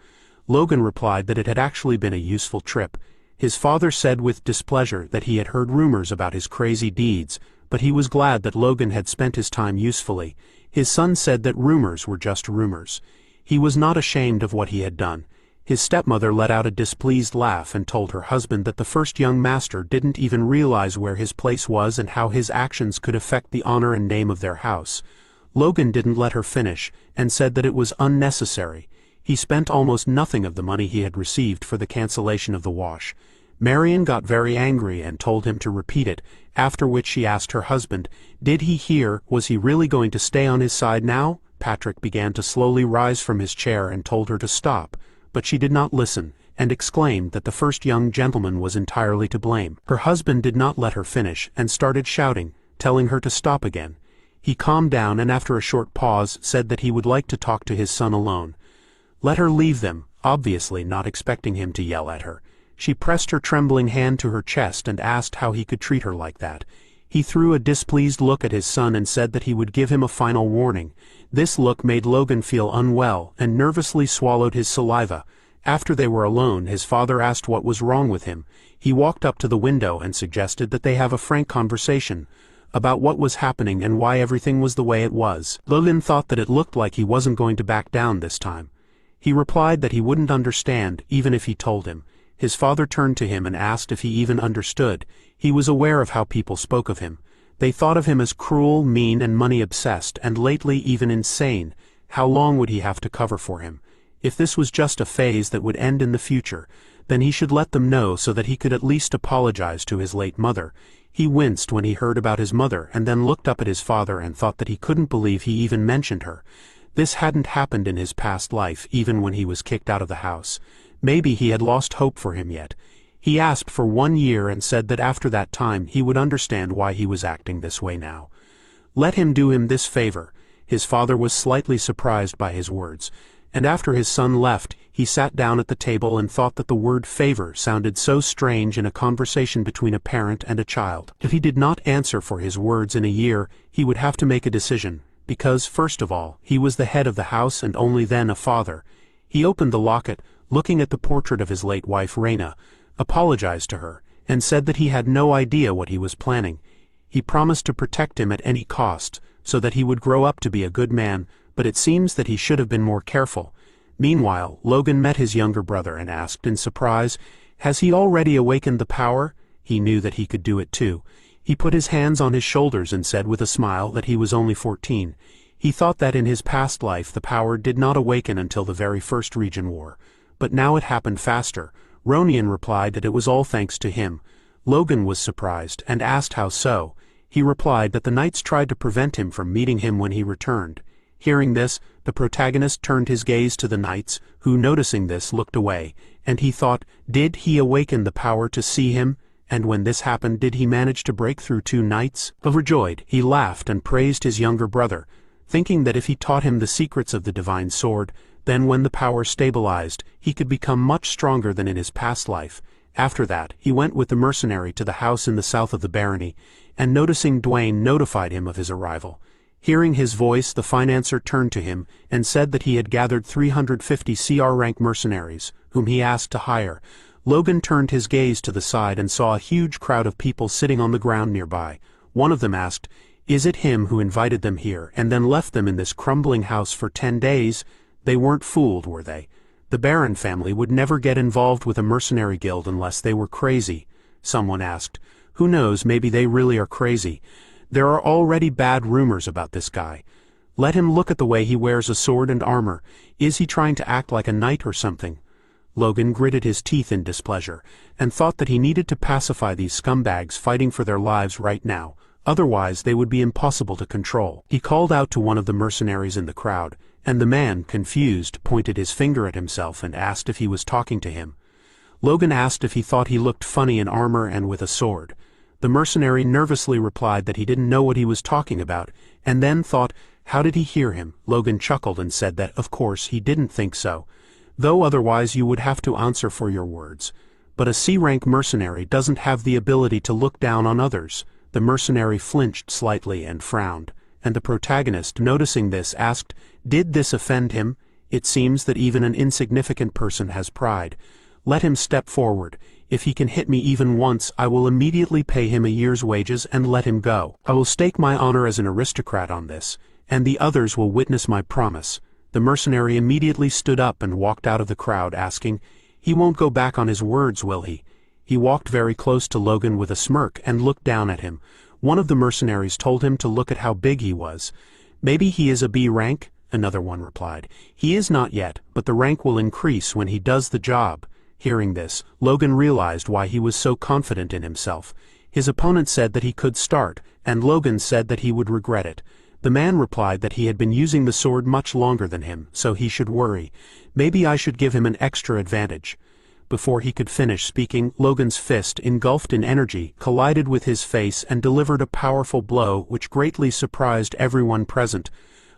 Logan replied that it had actually been a useful trip. His father said with displeasure that he had heard rumors about his crazy deeds, but he was glad that Logan had spent his time usefully. His son said that rumors were just rumors. He was not ashamed of what he had done. His stepmother let out a displeased laugh and told her husband that the first young master didn't even realize where his place was and how his actions could affect the honor and name of their house. Logan didn't let her finish, and said that it was unnecessary. He spent almost nothing of the money he had received for the cancellation of the wash. Marion got very angry and told him to repeat it, after which she asked her husband, did he hear, was he really going to stay on his side now? Patrick began to slowly rise from his chair and told her to stop, but she did not listen, and exclaimed that the first young gentleman was entirely to blame. Her husband did not let her finish, and started shouting, telling her to stop again. He calmed down and after a short pause said that he would like to talk to his son alone. Let her leave them, obviously not expecting him to yell at her. She pressed her trembling hand to her chest and asked how he could treat her like that. He threw a displeased look at his son and said that he would give him a final warning. This look made Logan feel unwell and nervously swallowed his saliva. After they were alone, his father asked what was wrong with him. He walked up to the window and suggested that they have a frank conversation about what was happening and why everything was the way it was. Logan thought that it looked like he wasn't going to back down this time. He replied that he wouldn't understand, even if he told him. His father turned to him and asked if he even understood. He was aware of how people spoke of him. They thought of him as cruel, mean, and money-obsessed, and lately even insane. How long would he have to cover for him? If this was just a phase that would end in the future, then he should let them know so that he could at least apologize to his late mother. He winced when he heard about his mother and then looked up at his father and thought that he couldn't believe he even mentioned her. This hadn't happened in his past life, even when he was kicked out of the house. Maybe he had lost hope for him yet. He asked for 1 year and said that after that time he would understand why he was acting this way now. Let him do him this favor. His father was slightly surprised by his words, and after his son left, he sat down at the table and thought that the word favor sounded so strange in a conversation between a parent and a child. If he did not answer for his words in a year, he would have to make a decision, because, first of all, he was the head of the house and only then a father. He opened the locket, looking at the portrait of his late wife Raina, apologized to her, and said that he had no idea what he was planning. He promised to protect him at any cost, so that he would grow up to be a good man, but it seems that he should have been more careful. Meanwhile, Logan met his younger brother and asked in surprise, has he already awakened the power? He knew that he could do it too. He put his hands on his shoulders and said with a smile that he was only 14. He thought that in his past life the power did not awaken until the very first region war. But now it happened faster. Ronian replied that it was all thanks to him. Logan was surprised and asked how so. He replied that the knights tried to prevent him from meeting him when he returned. Hearing this, the protagonist turned his gaze to the knights, who noticing this looked away, and he thought, did he awaken the power to see him? And when this happened, did he manage to break through 2 knights? Overjoyed, he laughed and praised his younger brother, thinking that if he taught him the secrets of the divine sword, then when the power stabilized, he could become much stronger than in his past life. After that, he went with the mercenary to the house in the south of the barony, and noticing Dwayne notified him of his arrival. Hearing his voice, the financier turned to him and said that he had gathered 350 CR rank mercenaries, whom he asked to hire. Logan turned his gaze to the side and saw a huge crowd of people sitting on the ground nearby. One of them asked, is it him who invited them here and then left them in this crumbling house for 10 days? They weren't fooled, were they? The Baron family would never get involved with a mercenary guild unless they were crazy. someone asked. "Who knows, maybe they really are crazy. There are already bad rumors about this guy. Let him look at the way he wears a sword and armor. Is he trying to act like a knight or something?" Logan gritted his teeth in displeasure, and thought that he needed to pacify these scumbags fighting for their lives right now, otherwise they would be impossible to control. He called out to one of the mercenaries in the crowd, and the man, confused, pointed his finger at himself and asked if he was talking to him. Logan asked if he thought he looked funny in armor and with a sword. The mercenary nervously replied that he didn't know what he was talking about, and then thought, how did he hear him? Logan chuckled and said that, of course, he didn't think so, though otherwise you would have to answer for your words. But a C-rank mercenary doesn't have the ability to look down on others. The mercenary flinched slightly and frowned, and the protagonist, noticing this, asked, did this offend him? It seems that even an insignificant person has pride. Let him step forward. If he can hit me even once, I will immediately pay him a year's wages and let him go. I will stake my honor as an aristocrat on this, and the others will witness my promise. The mercenary immediately stood up and walked out of the crowd, asking, he won't go back on his words, will he? He walked very close to Logan with a smirk and looked down at him. One of the mercenaries told him to look at how big he was. Maybe he is a B rank? Another one replied. He is not yet, but the rank will increase when he does the job. Hearing this, Logan realized why he was so confident in himself. His opponent said that he could start, and Logan said that he would regret it. The man replied that he had been using the sword much longer than him, so he should worry. Maybe I should give him an extra advantage. Before he could finish speaking, Logan's fist, engulfed in energy, collided with his face and delivered a powerful blow which greatly surprised everyone present.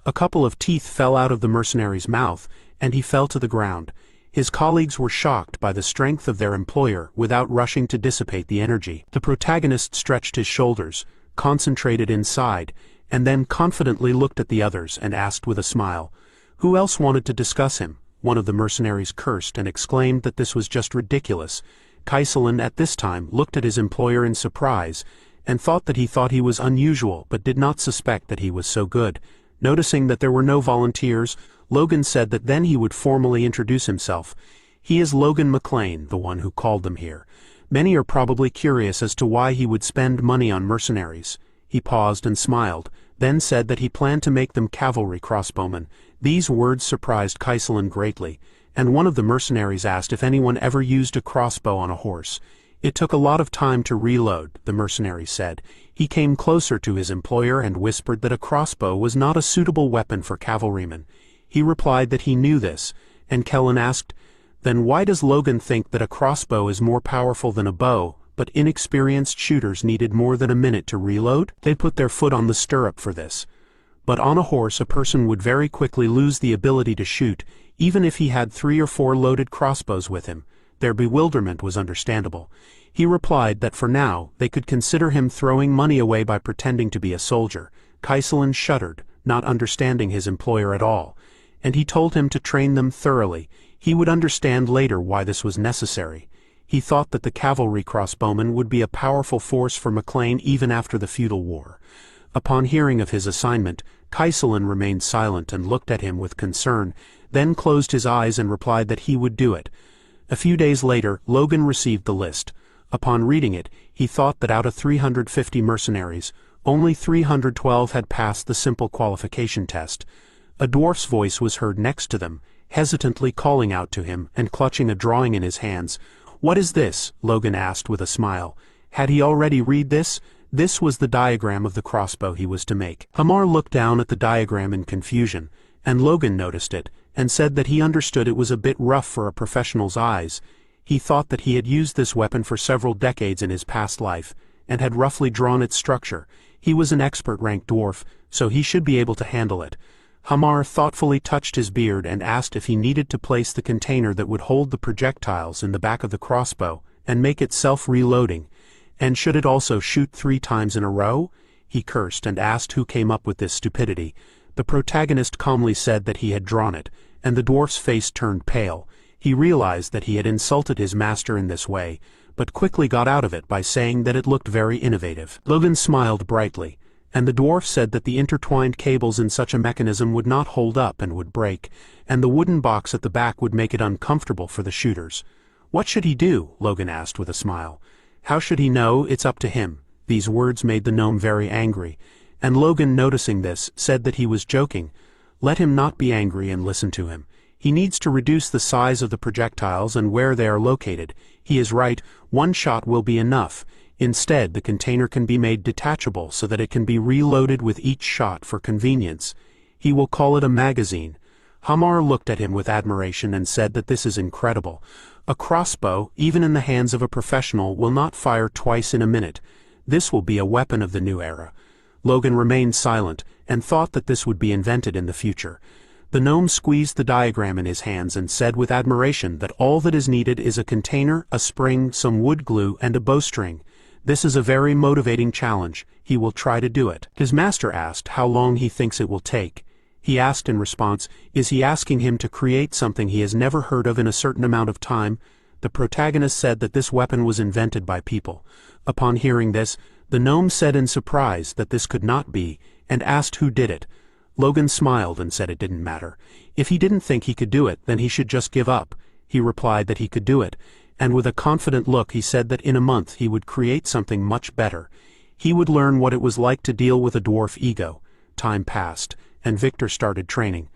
A couple of teeth fell out of the mercenary's mouth, and he fell to the ground. His colleagues were shocked by the strength of their employer without rushing to dissipate the energy. The protagonist stretched his shoulders, concentrated inside, and then confidently looked at the others and asked with a smile, who else wanted to discuss him? One of the mercenaries cursed and exclaimed that this was just ridiculous. Kaiselin at this time looked at his employer in surprise, and thought he was unusual but did not suspect that he was so good. Noticing that there were no volunteers, Logan said that then he would formally introduce himself. He is Logan McLean, the one who called them here. Many are probably curious as to why he would spend money on mercenaries. He paused and smiled, then said that he planned to make them cavalry crossbowmen. These words surprised Kaiselin greatly, and one of the mercenaries asked if anyone ever used a crossbow on a horse. It took a lot of time to reload, the mercenary said. He came closer to his employer and whispered that a crossbow was not a suitable weapon for cavalrymen. He replied that he knew this, and Kellen asked, then why does Logan think that a crossbow is more powerful than a bow, but inexperienced shooters needed more than a minute to reload? They put their foot on the stirrup for this. But on a horse a person would very quickly lose the ability to shoot, even if he had 3 or 4 loaded crossbows with him. Their bewilderment was understandable. He replied that for now they could consider him throwing money away by pretending to be a soldier. Kaiselin shuddered, not understanding his employer at all, and he told him to train them thoroughly. He would understand later why this was necessary. He thought that the cavalry crossbowmen would be a powerful force for McLean even after the feudal war. Upon hearing of his assignment, Kaiselin remained silent and looked at him with concern, then closed his eyes and replied that he would do it. A few days later, Logan received the list. Upon reading it, he thought that out of 350 mercenaries, only 312 had passed the simple qualification test. A dwarf's voice was heard next to them, hesitantly calling out to him and clutching a drawing in his hands. What is this? Logan asked with a smile. Had he already read this? This was the diagram of the crossbow he was to make. Hamar looked down at the diagram in confusion, and Logan noticed it, and said that he understood it was a bit rough for a professional's eyes. He thought that he had used this weapon for several decades in his past life, and had roughly drawn its structure. He was an expert-ranked dwarf, so he should be able to handle it. Hamar thoughtfully touched his beard and asked if he needed to place the container that would hold the projectiles in the back of the crossbow, and make it self-reloading. And should it also shoot 3 times in a row? He cursed and asked who came up with this stupidity. The protagonist calmly said that he had drawn it, and the dwarf's face turned pale. He realized that he had insulted his master in this way, but quickly got out of it by saying that it looked very innovative. Logan smiled brightly, and the dwarf said that the intertwined cables in such a mechanism would not hold up and would break, and the wooden box at the back would make it uncomfortable for the shooters. What should he do? Logan asked with a smile. How should he know? It's up to him. These words made the gnome very angry, and Logan, noticing this, said that he was joking. Let him not be angry and listen to him. He needs to reduce the size of the projectiles and where they are located. He is right, one shot will be enough. Instead, the container can be made detachable so that it can be reloaded with each shot for convenience. He will call it a magazine. Hamar looked at him with admiration and said that this is incredible. A crossbow, even in the hands of a professional, will not fire twice in a minute. This will be a weapon of the new era. Logan remained silent, and thought that this would be invented in the future. The gnome squeezed the diagram in his hands and said with admiration that all that is needed is a container, a spring, some wood glue, and a bowstring. This is a very motivating challenge. He will try to do it. His master asked how long he thinks it will take. He asked in response, is he asking him to create something he has never heard of in a certain amount of time? The protagonist said that this weapon was invented by people. Upon hearing this, the gnome said in surprise that this could not be, and asked who did it. Logan smiled and said it didn't matter. If he didn't think he could do it, then he should just give up. He replied that he could do it, and with a confident look he said that in a month he would create something much better. He would learn what it was like to deal with a dwarf ego. Time passed, and Victor started training.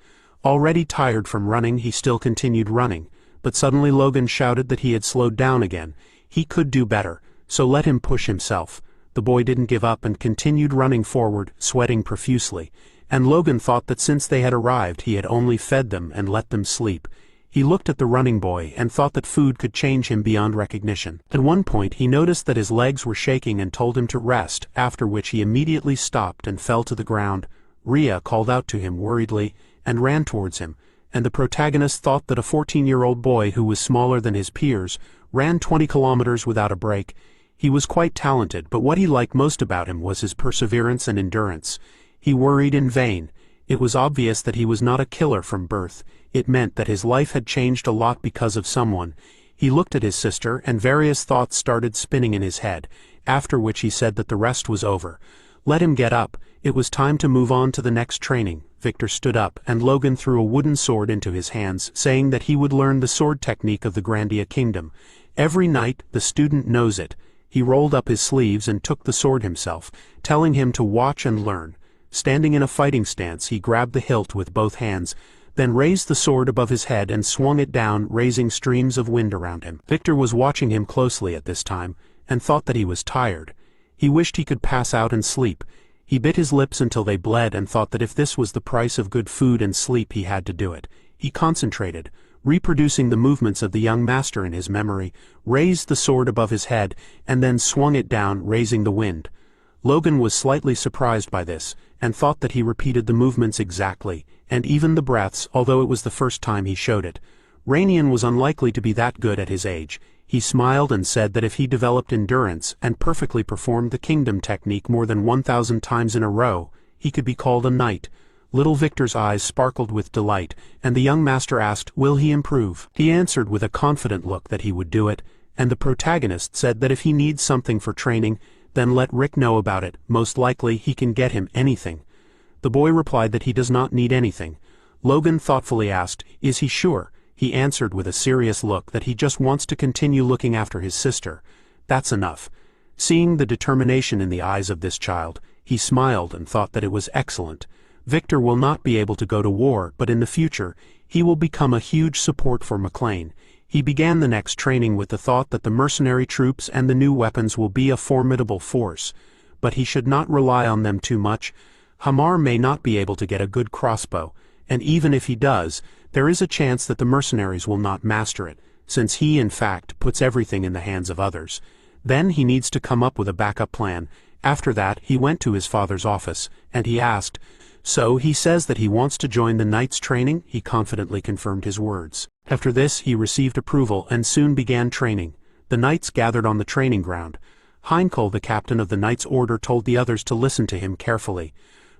Already tired from running, he still continued running, but suddenly Logan shouted that he had slowed down again. He could do better, so let him push himself. The boy didn't give up and continued running forward, sweating profusely, and Logan thought that since they had arrived he had only fed them and let them sleep. He looked at the running boy and thought that food could change him beyond recognition. At one point he noticed that his legs were shaking and told him to rest, after which he immediately stopped and fell to the ground. Rhea called out to him worriedly and ran towards him, and the protagonist thought that a 14-year-old boy who was smaller than his peers ran 20 kilometers without a break. He was quite talented, but what he liked most about him was his perseverance and endurance. He worried in vain. It was obvious that he was not a killer from birth. It meant that his life had changed a lot because of someone. He looked at his sister, and various thoughts started spinning in his head, after which he said that the rest was over. Let him get up. It was time to move on to the next training. Victor stood up, and Logan threw a wooden sword into his hands, saying that he would learn the sword technique of the Grandia Kingdom. Every night, the student knows it. He rolled up his sleeves and took the sword himself, telling him to watch and learn. Standing in a fighting stance, he grabbed the hilt with both hands, then raised the sword above his head and swung it down, raising streams of wind around him. Victor was watching him closely at this time, and thought that he was tired. He wished he could pass out and sleep. He bit his lips until they bled and thought that if this was the price of good food and sleep he had to do it. He concentrated, reproducing the movements of the young master in his memory, raised the sword above his head, and then swung it down, raising the wind. Logan was slightly surprised by this, and thought that he repeated the movements exactly, and even the breaths, although it was the first time he showed it. Rainian was unlikely to be that good at his age. He smiled and said that if he developed endurance and perfectly performed the kingdom technique more than 1,000 times in a row, he could be called a knight. Little Victor's eyes sparkled with delight, and the young master asked, will he improve? He answered with a confident look that he would do it, and the protagonist said that if he needs something for training, then let Rick know about it. Most likely he can get him anything. The boy replied that he does not need anything. Logan thoughtfully asked, is he sure? He answered with a serious look that he just wants to continue looking after his sister. That's enough. Seeing the determination in the eyes of this child, he smiled and thought that it was excellent. Victor will not be able to go to war, but in the future, he will become a huge support for McLean. He began the next training with the thought that the mercenary troops and the new weapons will be a formidable force, but he should not rely on them too much. Hamar may not be able to get a good crossbow, and even if he does, there is a chance that the mercenaries will not master it, since he in fact puts everything in the hands of others. Then he needs to come up with a backup plan. After that he went to his father's office, and he asked, so he says that he wants to join the Knights training? He confidently confirmed his words. After this he received approval and soon began training. The Knights gathered on the training ground. Heinkel, the captain of the Knights Order, told the others to listen to him carefully.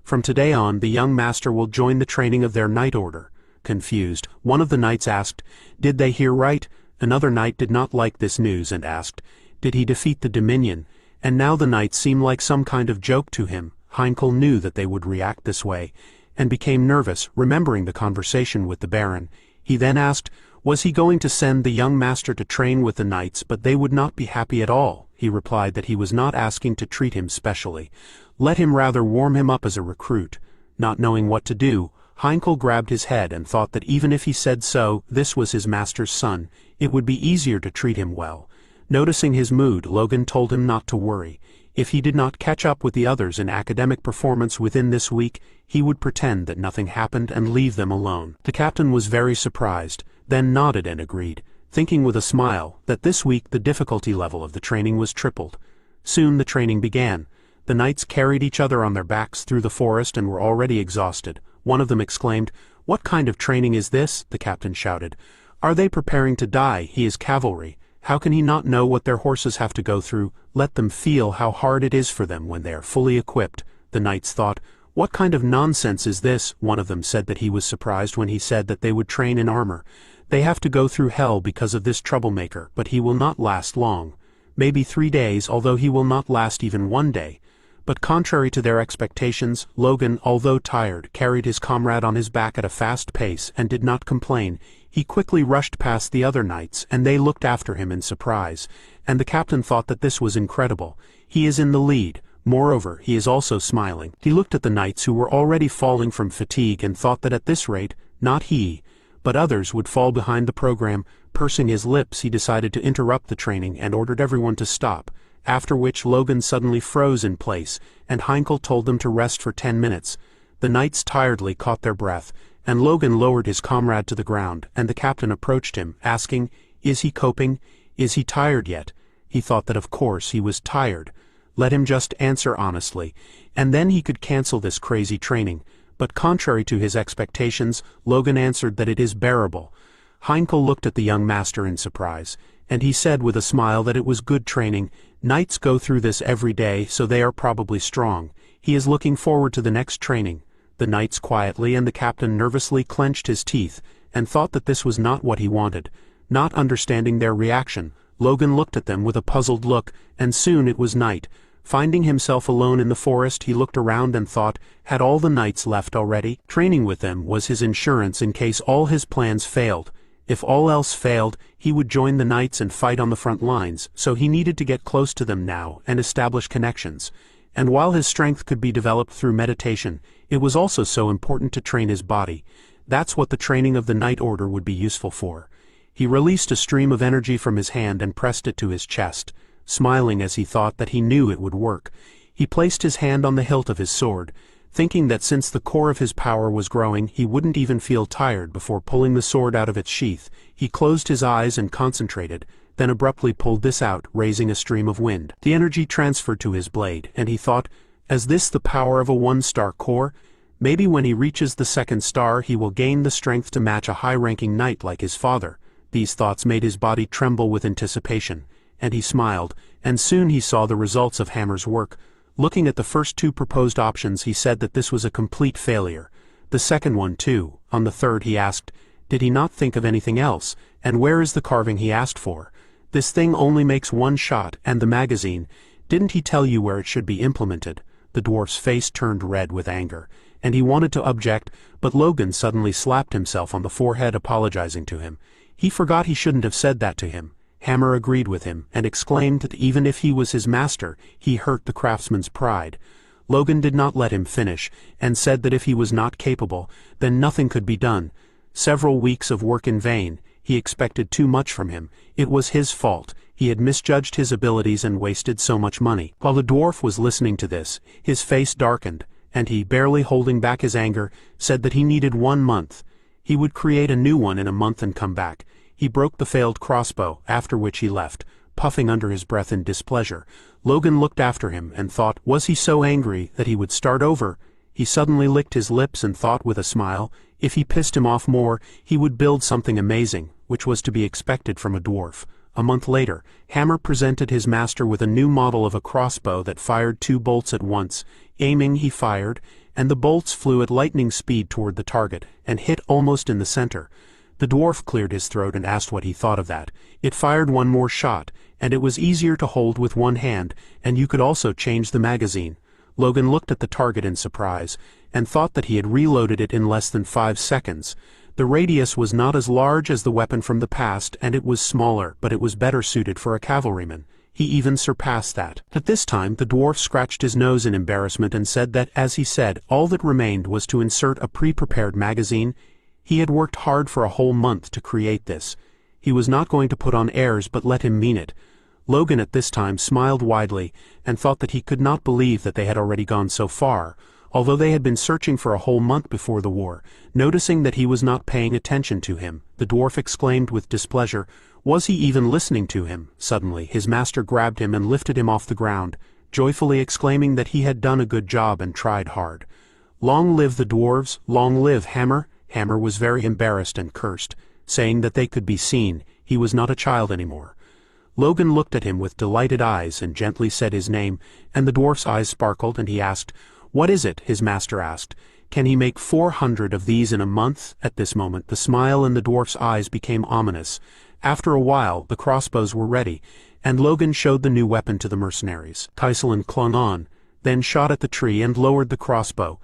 From today on, the young master will join the training of their Knight Order. Confused, one of the knights asked, did they hear right? Another knight did not like this news and asked, did he defeat the Dominion? And now the knights seemed like some kind of joke to him. Heinkel knew that they would react this way, and became nervous, remembering the conversation with the Baron. He then asked, Was he going to send the young master to train with the knights, but they would not be happy at all? He replied that he was not asking to treat him specially. Let him rather warm him up as a recruit. Not knowing what to do, Heinkel grabbed his head and thought that even if he said so, this was his master's son, it would be easier to treat him well. Noticing his mood, Logan told him not to worry. If he did not catch up with the others in academic performance within this week, he would pretend that nothing happened and leave them alone. The captain was very surprised, then nodded and agreed, thinking with a smile that this week the difficulty level of the training was tripled. Soon the training began. The knights carried each other on their backs through the forest and were already exhausted. One of them exclaimed, "What kind of training is this?" The captain shouted. "Are they preparing to die? He is cavalry. How can he not know what their horses have to go through? Let them feel how hard it is for them when they are fully equipped." The knights thought, "What kind of nonsense is this?" One of them said that he was surprised when he said that they would train in armor. "They have to go through hell because of this troublemaker, but he will not last long. Maybe 3 days, although he will not last even 1 day." But contrary to their expectations, Logan, although tired, carried his comrade on his back at a fast pace and did not complain. He quickly rushed past the other knights, and they looked after him in surprise, and the captain thought that this was incredible. He is in the lead. Moreover, he is also smiling. He looked at the knights who were already falling from fatigue and thought that at this rate, not he, but others would fall behind the program. Pursing his lips, he decided to interrupt the training and ordered everyone to stop, after which Logan suddenly froze in place, and Heinkel told them to rest for 10 minutes. The knights tiredly caught their breath, and Logan lowered his comrade to the ground, and the captain approached him, asking, "Is he coping? Is he tired yet?" He thought that of course he was tired. Let him just answer honestly, and then he could cancel this crazy training. But contrary to his expectations, Logan answered that it is bearable. Heinkel looked at the young master in surprise, and he said with a smile that it was good training. Knights go through this every day, so they are probably strong. He is looking forward to the next training. The knights quietly and the captain nervously clenched his teeth, and thought that this was not what he wanted. Not understanding their reaction, Logan looked at them with a puzzled look, and soon it was night. Finding himself alone in the forest, he looked around and thought, had all the knights left already? Training with them was his insurance in case all his plans failed. If all else failed, he would join the knights and fight on the front lines, so he needed to get close to them now and establish connections. And while his strength could be developed through meditation, it was also so important to train his body. That's what the training of the Night Order would be useful for. He released a stream of energy from his hand and pressed it to his chest, smiling as he thought that he knew it would work. He placed his hand on the hilt of his sword, thinking that since the core of his power was growing, he wouldn't even feel tired before pulling the sword out of its sheath. He closed his eyes and concentrated, then abruptly pulled this out, raising a stream of wind. The energy transferred to his blade, and he thought, "Is this the power of a 1-star core? Maybe when he reaches the 2nd star he will gain the strength to match a high-ranking knight like his father." These thoughts made his body tremble with anticipation, and he smiled, and soon he saw the results of Hammer's work. Looking at the first 2 proposed options, he said that this was a complete failure. The second one too. On the third he asked, did he not think of anything else, and where is the carving he asked for? This thing only makes 1 shot, and the magazine, didn't he tell you where it should be implemented? The dwarf's face turned red with anger, and he wanted to object, but Logan suddenly slapped himself on the forehead, apologizing to him. He forgot he shouldn't have said that to him. Hammer agreed with him, and exclaimed that even if he was his master, he hurt the craftsman's pride. Logan did not let him finish, and said that if he was not capable, then nothing could be done. Several weeks of work in vain. He expected too much from him. It was his fault. He had misjudged his abilities and wasted so much money. While the dwarf was listening to this, his face darkened, and he, barely holding back his anger, said that he needed 1 month. He would create a new one in a month and come back. He broke the failed crossbow, after which he left, puffing under his breath in displeasure. Logan looked after him and thought, was he so angry that he would start over? He suddenly licked his lips and thought with a smile, if he pissed him off more, he would build something amazing, which was to be expected from a dwarf. A month later, Hammer presented his master with a new model of a crossbow that fired 2 bolts at once. Aiming, he fired, and the bolts flew at lightning speed toward the target, and hit almost in the center. The dwarf cleared his throat and asked what he thought of that. It fired 1 more shot, and it was easier to hold with 1 hand, and you could also change the magazine. Logan looked at the target in surprise, and thought that he had reloaded it in less than 5 seconds. The radius was not as large as the weapon from the past, and it was smaller, but it was better suited for a cavalryman. He even surpassed that. At this time the dwarf scratched his nose in embarrassment and said that, as he said, all that remained was to insert a pre-prepared magazine. He had worked hard for a whole month to create this. He was not going to put on airs, but let him mean it. Logan at this time smiled widely, and thought that he could not believe that they had already gone so far, although they had been searching for a whole month before the war. Noticing that he was not paying attention to him, the dwarf exclaimed with displeasure, "Was he even listening to him?" Suddenly his master grabbed him and lifted him off the ground, joyfully exclaiming that he had done a good job and tried hard. "Long live the dwarves, long live Hammer!" Hammer was very embarrassed and cursed, saying that they could be seen, he was not a child anymore. Logan looked at him with delighted eyes and gently said his name, and the dwarf's eyes sparkled, and he asked, "What is it?" His master asked. "Can he make 400 of these in a month?" At this moment the smile in the dwarf's eyes became ominous. After a while the crossbows were ready, and Logan showed the new weapon to the mercenaries. Kaiselin clung on, then shot at the tree and lowered the crossbow.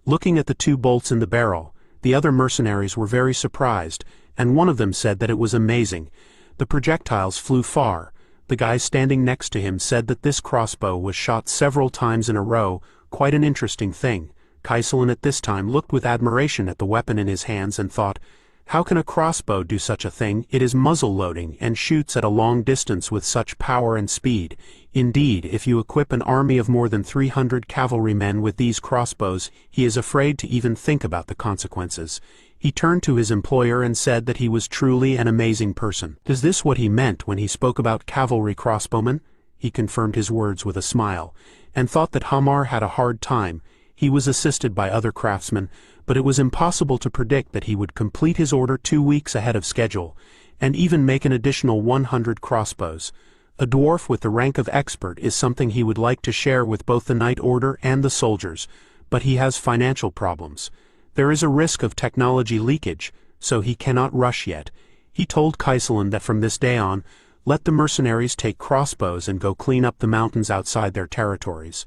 Looking at the 2 bolts in the barrel, the other mercenaries were very surprised, and one of them said that it was amazing. The projectiles flew far. The guy standing next to him said that this crossbow was shot several times in a row, quite an interesting thing. Kaiselin at this time looked with admiration at the weapon in his hands and thought, "How can a crossbow do such a thing? It is muzzle-loading and shoots at a long distance with such power and speed. Indeed, if you equip an army of more than 300 cavalrymen with these crossbows, he is afraid to even think about the consequences." He turned to his employer and said that he was truly an amazing person. Is this what he meant when he spoke about cavalry crossbowmen? He confirmed his words with a smile, and thought that Hamar had a hard time. He was assisted by other craftsmen, but it was impossible to predict that he would complete his order 2 weeks ahead of schedule, and even make an additional 100 crossbows. A dwarf with the rank of expert is something he would like to share with both the Knight Order and the soldiers, but he has financial problems. There is a risk of technology leakage, so he cannot rush yet. He told Kaiselin that from this day on, let the mercenaries take crossbows and go clean up the mountains outside their territories.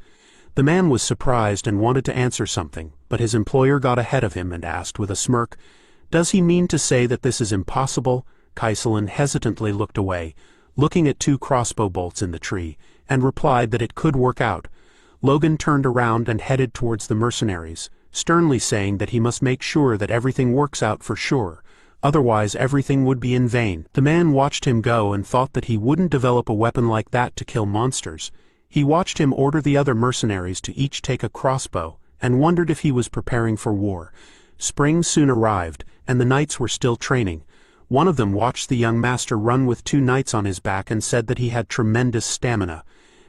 The man was surprised and wanted to answer something, but his employer got ahead of him and asked with a smirk, "Does he mean to say that this is impossible?" Kaiselin hesitantly looked away, looking at 2 crossbow bolts in the tree, and replied that it could work out. Logan turned around and headed towards the mercenaries, sternly saying that he must make sure that everything works out for sure, otherwise everything would be in vain. The man watched him go and thought that he wouldn't develop a weapon like that to kill monsters. He watched him order the other mercenaries to each take a crossbow, and wondered if he was preparing for war. Spring soon arrived, and the knights were still training. One of them watched the young master run with 2 knights on his back and said that he had tremendous stamina.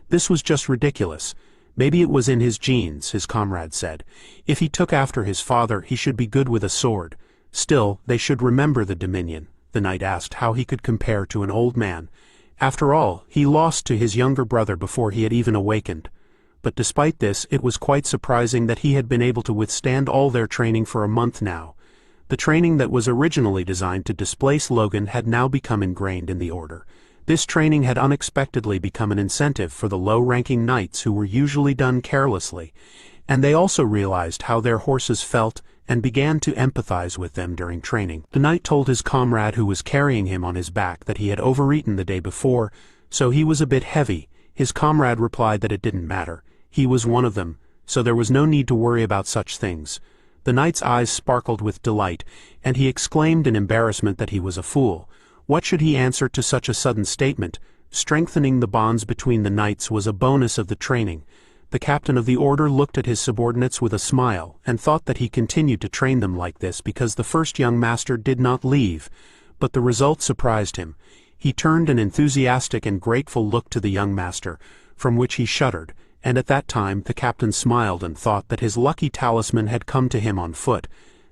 This was just ridiculous. Maybe it was in his genes, his comrade said. If he took after his father, he should be good with a sword. Still, they should remember the Dominion. The knight asked how he could compare to an old man. After all, he lost to his younger brother before he had even awakened. But despite this, it was quite surprising that he had been able to withstand all their training for a month now. The training that was originally designed to displace Logan had now become ingrained in the order. This training had unexpectedly become an incentive for the low-ranking knights who were usually done carelessly, and they also realized how their horses felt and began to empathize with them during training. The knight told his comrade who was carrying him on his back that he had overeaten the day before, so he was a bit heavy. His comrade replied that it didn't matter. He was one of them, so there was no need to worry about such things. The knight's eyes sparkled with delight, and he exclaimed in embarrassment that he was a fool. What should he answer to such a sudden statement? Strengthening the bonds between the knights was a bonus of the training. The captain of the order looked at his subordinates with a smile, and thought that he continued to train them like this because the first young master did not leave. But the result surprised him. He turned an enthusiastic and grateful look to the young master, from which he shuddered, and at that time the captain smiled and thought that his lucky talisman had come to him on foot.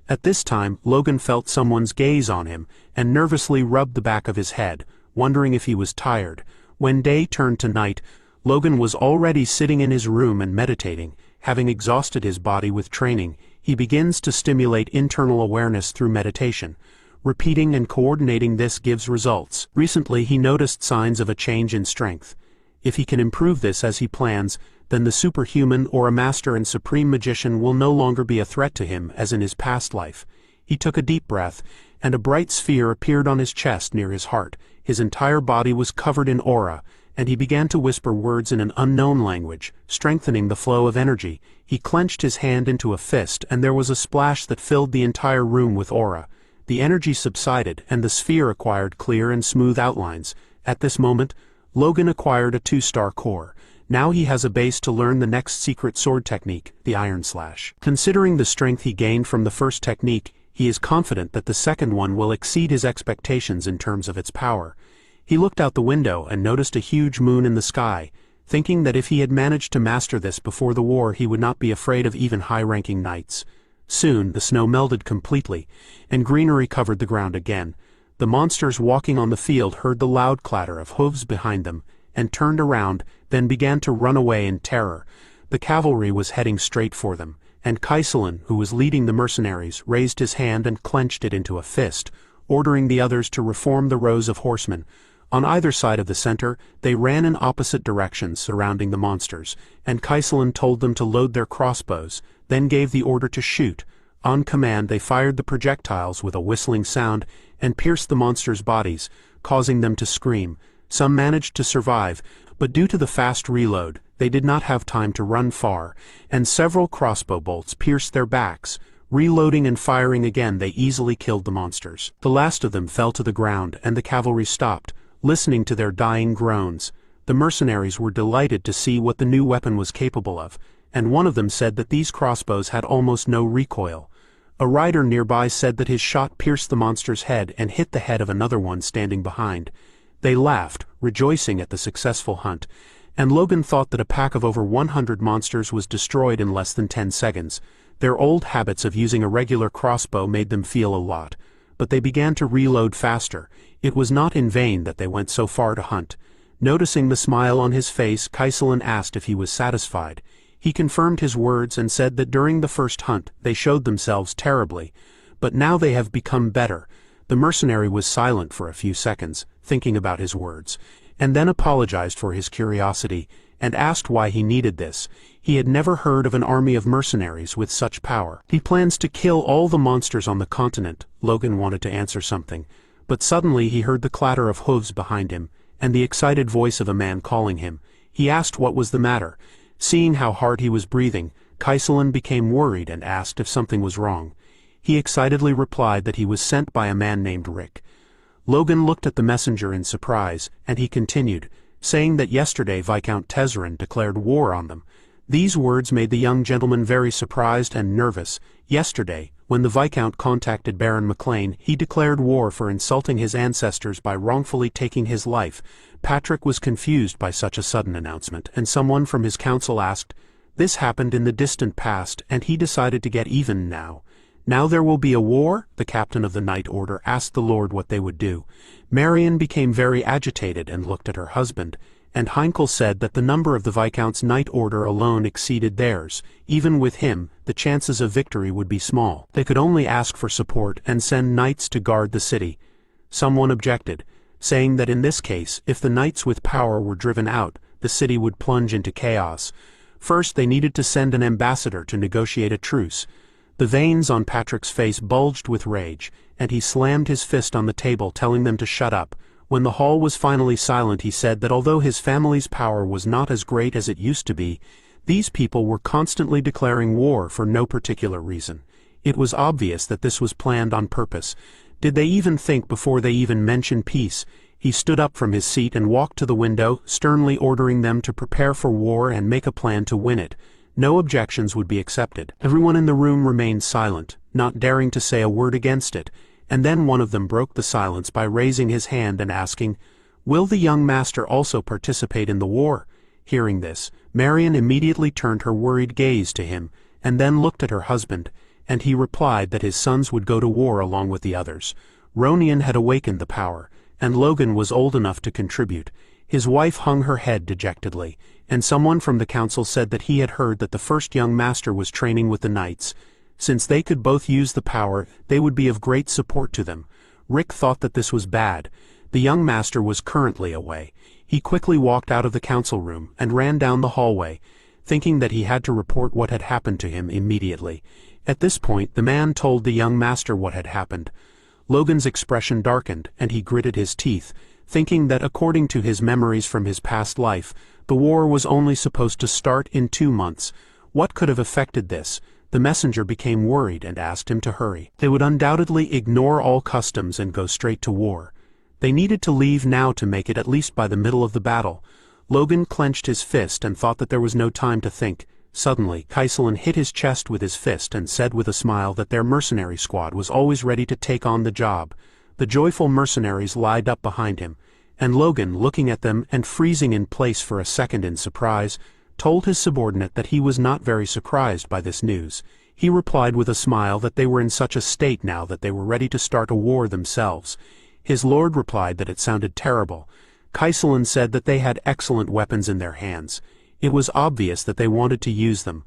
At this time Logan felt someone's gaze on him, and nervously rubbed the back of his head, wondering if he was tired. When day turned to night, Logan was already sitting in his room and meditating. Having exhausted his body with training, he begins to stimulate internal awareness through meditation. Repeating and coordinating this gives results. Recently he noticed signs of a change in strength. If he can improve this as he plans, then the superhuman or a master and supreme magician will no longer be a threat to him as in his past life. He took a deep breath, and a bright sphere appeared on his chest near his heart. His entire body was covered in aura, and he began to whisper words in an unknown language, strengthening the flow of energy. He clenched his hand into a fist, and there was a splash that filled the entire room with aura. The energy subsided, and the sphere acquired clear and smooth outlines. At this moment, Logan acquired a 2-star core. Now he has a base to learn the next secret sword technique, the Iron Slash. Considering the strength he gained from the first technique, he is confident that the second one will exceed his expectations in terms of its power. He looked out the window and noticed a huge moon in the sky, thinking that if he had managed to master this before the war, he would not be afraid of even high-ranking knights. Soon the snow melted completely, and greenery covered the ground again. The monsters walking on the field heard the loud clatter of hooves behind them, and turned around, then began to run away in terror. The cavalry was heading straight for them, and Kaiselin, who was leading the mercenaries, raised his hand and clenched it into a fist, ordering the others to reform the rows of horsemen. On either side of the center, they ran in opposite directions surrounding the monsters, and Kaiselin told them to load their crossbows, then gave the order to shoot. On command they fired the projectiles with a whistling sound and pierced the monsters' bodies, causing them to scream. Some managed to survive, but due to the fast reload, they did not have time to run far, and several crossbow bolts pierced their backs. Reloading and firing again, they easily killed the monsters. The last of them fell to the ground, and the cavalry stopped, listening to their dying groans. The mercenaries were delighted to see what the new weapon was capable of, and one of them said that these crossbows had almost no recoil. A rider nearby said that his shot pierced the monster's head and hit the head of another one standing behind. They laughed, rejoicing at the successful hunt, and Logan thought that a pack of over 100 monsters was destroyed in less than 10 seconds. Their old habits of using a regular crossbow made them feel a lot, but they began to reload faster. It was not in vain that they went so far to hunt. Noticing the smile on his face, Kaiselin asked if he was satisfied. He confirmed his words and said that during the first hunt they showed themselves terribly, but now they have become better. The mercenary was silent for a few seconds, thinking about his words, and then apologized for his curiosity, and asked why he needed this. He had never heard of an army of mercenaries with such power. He plans to kill all the monsters on the continent. Logan wanted to answer something, but suddenly he heard the clatter of hooves behind him, and the excited voice of a man calling him. He asked what was the matter. Seeing how hard he was breathing, Kaiselin became worried and asked if something was wrong. He excitedly replied that he was sent by a man named Rick. Logan looked at the messenger in surprise, and he continued, saying that yesterday Viscount Tezerin declared war on them. These words made the young gentleman very surprised and nervous. Yesterday, when the Viscount contacted Baron McLean, he declared war for insulting his ancestors by wrongfully taking his life. Patrick was confused by such a sudden announcement, and someone from his council asked, "This happened in the distant past, and he decided to get even now. Now there will be a war?" The captain of the Knight Order asked the Lord what they would do. Marion became very agitated and looked at her husband, and Heinkel said that the number of the Viscount's Knight Order alone exceeded theirs. Even with him, the chances of victory would be small. They could only ask for support and send knights to guard the city. Someone objected, saying that in this case, if the knights with power were driven out, the city would plunge into chaos. First, they needed to send an ambassador to negotiate a truce. The veins on Patrick's face bulged with rage, and he slammed his fist on the table, telling them to shut up. When the hall was finally silent, he said that although his family's power was not as great as it used to be, these people were constantly declaring war for no particular reason. It was obvious that this was planned on purpose. Did they even think before they even mentioned peace? He stood up from his seat and walked to the window, sternly ordering them to prepare for war and make a plan to win it. No objections would be accepted. Everyone in the room remained silent, not daring to say a word against it, and then one of them broke the silence by raising his hand and asking, "Will the young master also participate in the war?" Hearing this, Marion immediately turned her worried gaze to him, and then looked at her husband, and he replied that his sons would go to war along with the others. Ronian had awakened the power, and Logan was old enough to contribute. His wife hung her head dejectedly, and someone from the council said that he had heard that the first young master was training with the knights. Since they could both use the power, they would be of great support to them. Rick thought that this was bad. The young master was currently away. He quickly walked out of the council room and ran down the hallway, thinking that he had to report what had happened to him immediately. At this point, the man told the young master what had happened. Logan's expression darkened, and he gritted his teeth, thinking that according to his memories from his past life, the war was only supposed to start in 2 months. What could have affected this? The messenger became worried and asked him to hurry. They would undoubtedly ignore all customs and go straight to war. They needed to leave now to make it at least by the middle of the battle. Logan clenched his fist and thought that there was no time to think. Suddenly, Kaiselin hit his chest with his fist and said with a smile that their mercenary squad was always ready to take on the job. The joyful mercenaries lined up behind him, and Logan, looking at them and freezing in place for a second in surprise, told his subordinate that he was not very surprised by this news. He replied with a smile that they were in such a state now that they were ready to start a war themselves. His lord replied that it sounded terrible. Kaiselin said that they had excellent weapons in their hands. It was obvious that they wanted to use them.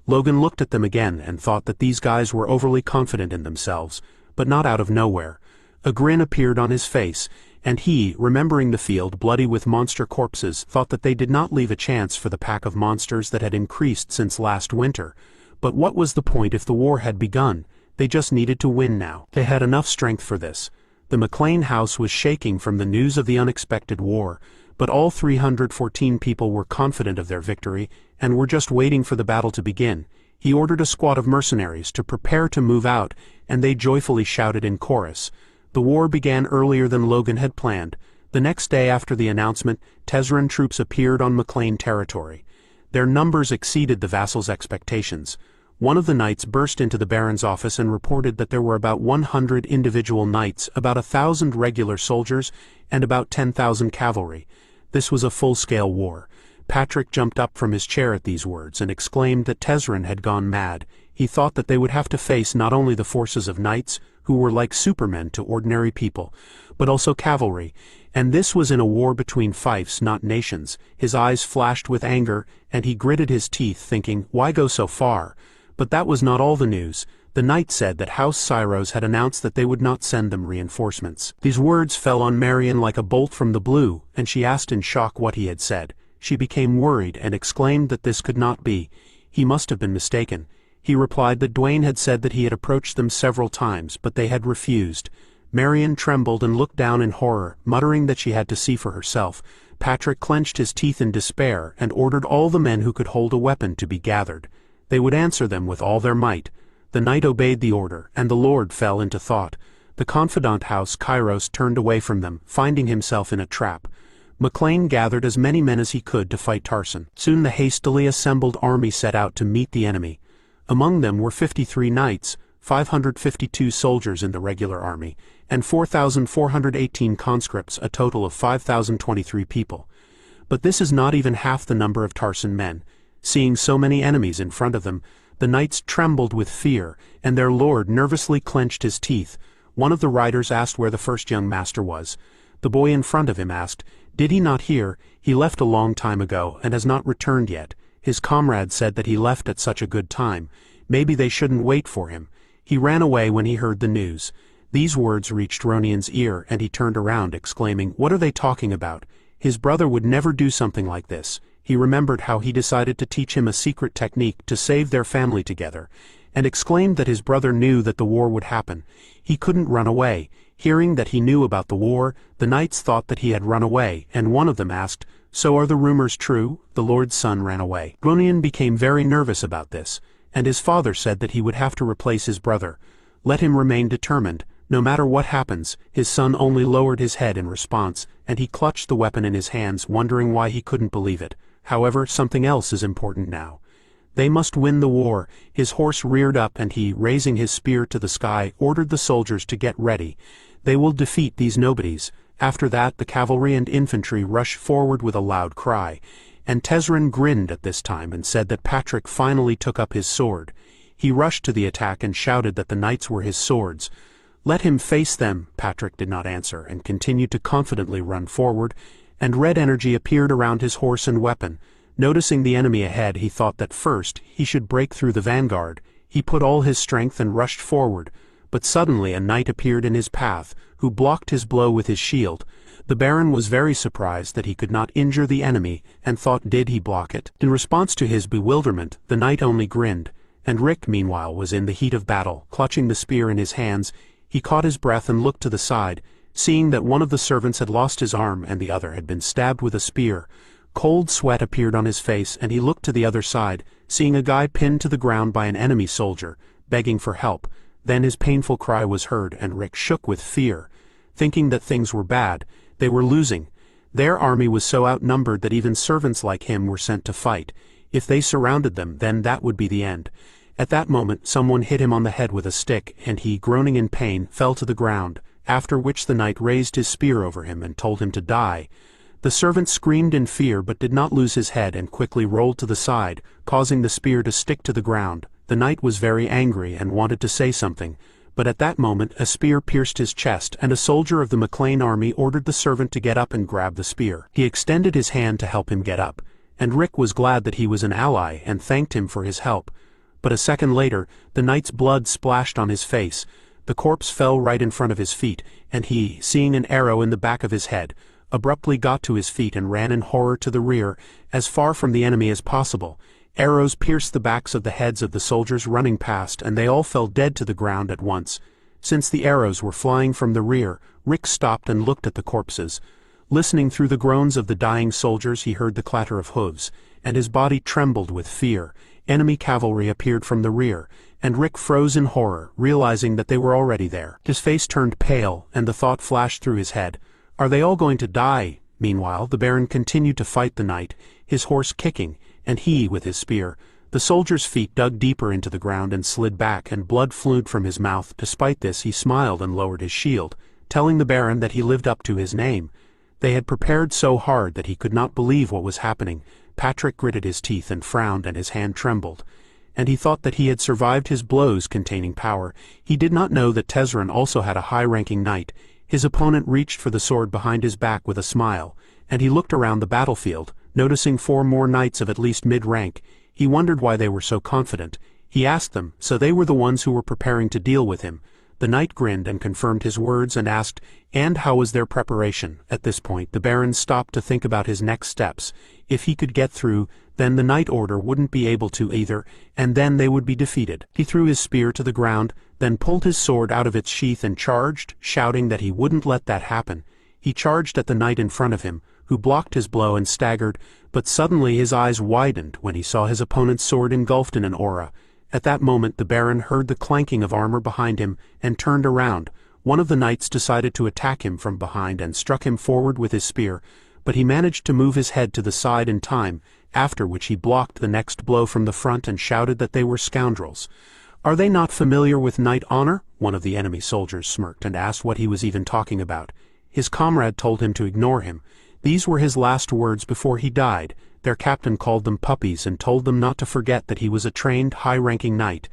Logan looked at them again and thought that these guys were overly confident in themselves, but not out of nowhere. A grin appeared on his face, and he, remembering the field bloody with monster corpses, thought that they did not leave a chance for the pack of monsters that had increased since last winter. But what was the point if the war had begun? They just needed to win now. They had enough strength for this. The McLean house was shaking from the news of the unexpected war, but all 314 people were confident of their victory and were just waiting for the battle to begin. He ordered a squad of mercenaries to prepare to move out, and they joyfully shouted in chorus. The war began earlier than Logan had planned. The next day after the announcement, Tezran troops appeared on McLean territory. Their numbers exceeded the vassals' expectations. One of the knights burst into the Baron's office and reported that there were about 100 individual knights, about 1,000 regular soldiers, and about 10,000 cavalry. This was a full-scale war. Patrick jumped up from his chair at these words and exclaimed that Tezran had gone mad. He thought that they would have to face not only the forces of knights, who were like supermen to ordinary people, but also cavalry, and this was in a war between fiefs, not nations. His eyes flashed with anger, and he gritted his teeth, thinking, why go so far? But that was not all the news. The knight said that House Syros had announced that they would not send them reinforcements. These words fell on Marion like a bolt from the blue, and she asked in shock what he had said. She became worried and exclaimed that this could not be. He must have been mistaken. He replied that Dwayne had said that he had approached them several times, but they had refused. Marion trembled and looked down in horror, muttering that she had to see for herself. Patrick clenched his teeth in despair and ordered all the men who could hold a weapon to be gathered. They would answer them with all their might. The knight obeyed the order, and the lord fell into thought. The confidant house Kairos turned away from them, finding himself in a trap. McLean gathered as many men as he could to fight Tarson. Soon the hastily assembled army set out to meet the enemy. Among them were 53 knights, 552 soldiers in the regular army, and 4,418 conscripts, a total of 5,023 people. But this is not even half the number of Tarson men. Seeing so many enemies in front of them, the knights trembled with fear, and their lord nervously clenched his teeth. One of the riders asked where the first young master was. The boy in front of him asked, "Did he not hear? He left a long time ago, and has not returned yet." His comrade said that he left at such a good time. Maybe they shouldn't wait for him. He ran away when he heard the news. These words reached Ronian's ear, and he turned around, exclaiming, "What are they talking about? His brother would never do something like this." He remembered how he decided to teach him a secret technique to save their family together, and exclaimed that his brother knew that the war would happen. He couldn't run away. Hearing that he knew about the war, the knights thought that he had run away, and one of them asked, "So are the rumors true? The lord's son ran away." Ronian became very nervous about this, and his father said that he would have to replace his brother. Let him remain determined. No matter what happens. His son only lowered his head in response, and he clutched the weapon in his hands, wondering why he couldn't believe it. However, something else is important now. They must win the war. His horse reared up, and he, raising his spear to the sky, ordered the soldiers to get ready. They will defeat these nobodies. After that, the cavalry and infantry rushed forward with a loud cry. And Tezran grinned at this time and said that Patrick finally took up his sword. He rushed to the attack and shouted that the knights were his swords. "Let him face them." Patrick did not answer and continued to confidently run forward, and red energy appeared around his horse and weapon. Noticing the enemy ahead, he thought that first he should break through the vanguard. He put all his strength and rushed forward, but suddenly a knight appeared in his path, who blocked his blow with his shield. The Baron was very surprised that he could not injure the enemy, and thought, did he block it? In response to his bewilderment, the knight only grinned. and Rick meanwhile was in the heat of battle, clutching the spear in his hands. He caught his breath and looked to the side, seeing that one of the servants had lost his arm and the other had been stabbed with a spear. Cold sweat appeared on his face, and he looked to the other side, seeing a guy pinned to the ground by an enemy soldier, begging for help. Then his painful cry was heard, and Rick shook with fear, thinking that things were bad. They were losing. Their army was so outnumbered that even servants like him were sent to fight. If they surrounded them, then that would be the end. At that moment someone hit him on the head with a stick, and he, groaning in pain, fell to the ground, after which the knight raised his spear over him and told him to die. The servant screamed in fear but did not lose his head and quickly rolled to the side, causing the spear to stick to the ground. The knight was very angry and wanted to say something, but at that moment a spear pierced his chest, and a soldier of the McLean army ordered the servant to get up and grab the spear. He extended his hand to help him get up, and Rick was glad that he was an ally and thanked him for his help. But a second later, the knight's blood splashed on his face. The corpse fell right in front of his feet, and he, seeing an arrow in the back of his head, abruptly got to his feet and ran in horror to the rear, as far from the enemy as possible. Arrows pierced the backs of the heads of the soldiers running past, and they all fell dead to the ground at once. Since the arrows were flying from the rear, Rick stopped and looked at the corpses. Listening through the groans of the dying soldiers, he heard the clatter of hooves, and his body trembled with fear. Enemy cavalry appeared from the rear, and Rick froze in horror, realizing that they were already there. His face turned pale, and the thought flashed through his head, "Are they all going to die?" Meanwhile, the Baron continued to fight the knight, his horse kicking, and he with his spear. The soldier's feet dug deeper into the ground and slid back, and blood flowed from his mouth. Despite this, he smiled and lowered his shield, telling the Baron that he lived up to his name. They had prepared so hard that he could not believe what was happening. Patrick gritted his teeth and frowned, and his hand trembled, and he thought that he had survived his blows containing power. He did not know that Tezzeret also had a high-ranking knight. His opponent reached for the sword behind his back with a smile, and he looked around the battlefield, noticing 4 more knights of at least mid-rank. He wondered why they were so confident. He asked them, so they were the ones who were preparing to deal with him. The knight grinned and confirmed his words and asked, "And how was their preparation?" At this point, the Baron stopped to think about his next steps. If he could get through, then the Knight Order wouldn't be able to either, and then they would be defeated. He threw his spear to the ground, then pulled his sword out of its sheath and charged, shouting that he wouldn't let that happen. He charged at the knight in front of him, who blocked his blow and staggered, but suddenly his eyes widened when he saw his opponent's sword engulfed in an aura. At that moment the Baron heard the clanking of armor behind him and turned around. One of the knights decided to attack him from behind and struck him forward with his spear, but he managed to move his head to the side in time, after which he blocked the next blow from the front and shouted that they were scoundrels. "Are they not familiar with knight honor?" One of the enemy soldiers smirked and asked what he was even talking about. His comrade told him to ignore him. These were his last words before he died. Their captain called them puppies and told them not to forget that he was a trained, high-ranking knight.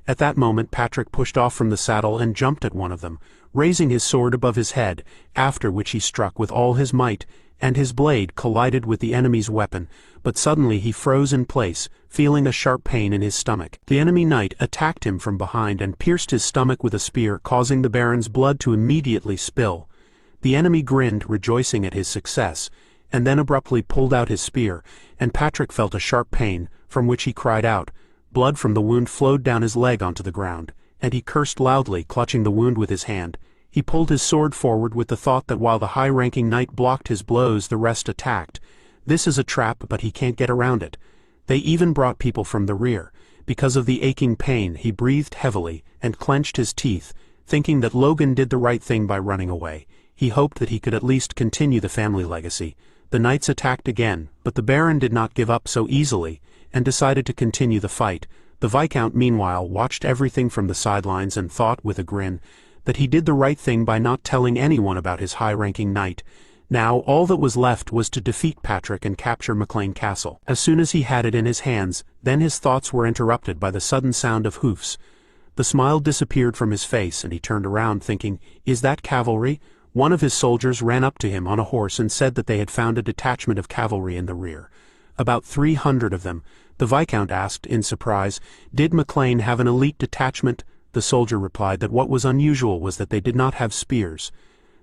At that moment Patrick pushed off from the saddle and jumped at one of them, raising his sword above his head, after which he struck with all his might, and his blade collided with the enemy's weapon, but suddenly he froze in place, feeling a sharp pain in his stomach. The enemy knight attacked him from behind and pierced his stomach with a spear, causing the Baron's blood to immediately spill. The enemy grinned, rejoicing at his success, and then abruptly pulled out his spear, and Patrick felt a sharp pain, from which he cried out. Blood from the wound flowed down his leg onto the ground, and he cursed loudly, clutching the wound with his hand. He pulled his sword forward with the thought that while the high-ranking knight blocked his blows, the rest attacked. This is a trap, but he can't get around it. They even brought people from the rear. Because of the aching pain, he breathed heavily and clenched his teeth, thinking that Logan did the right thing by running away. He hoped that he could at least continue the family legacy. The knights attacked again, but the Baron did not give up so easily, and decided to continue the fight. The Viscount, meanwhile, watched everything from the sidelines and thought, with a grin, that he did the right thing by not telling anyone about his high-ranking knight. Now all that was left was to defeat Patrick and capture McLean Castle. As soon as he had it in his hands, then his thoughts were interrupted by the sudden sound of hoofs. The smile disappeared from his face, and he turned around thinking, "Is that cavalry?" One of his soldiers ran up to him on a horse and said that they had found a detachment of cavalry in the rear. About 300 of them. The Viscount asked, in surprise, "Did McLean have an elite detachment?" The soldier replied that what was unusual was that they did not have spears.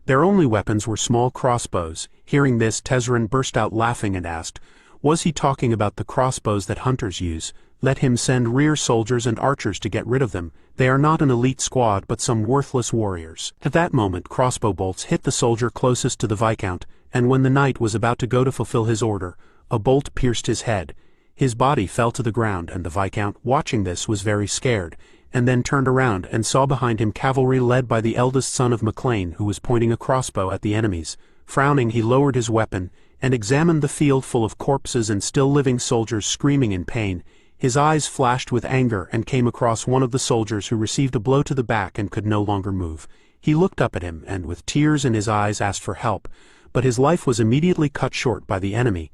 Their only weapons were small crossbows. Hearing this, Tezzeret burst out laughing and asked, was he talking about the crossbows that hunters use? Let him send rear soldiers and archers to get rid of them. They are not an elite squad but some worthless warriors. At that moment crossbow bolts hit the soldier closest to the Viscount, and when the knight was about to go to fulfill his order, a bolt pierced his head. His body fell to the ground, and the Viscount, watching this, was very scared, and then turned around and saw behind him cavalry led by the eldest son of Maclean, who was pointing a crossbow at the enemies. Frowning, he lowered his weapon, and examined the field full of corpses and still living soldiers screaming in pain. His eyes flashed with anger and came across one of the soldiers who received a blow to the back and could no longer move. He looked up at him and with tears in his eyes asked for help, but his life was immediately cut short by the enemy.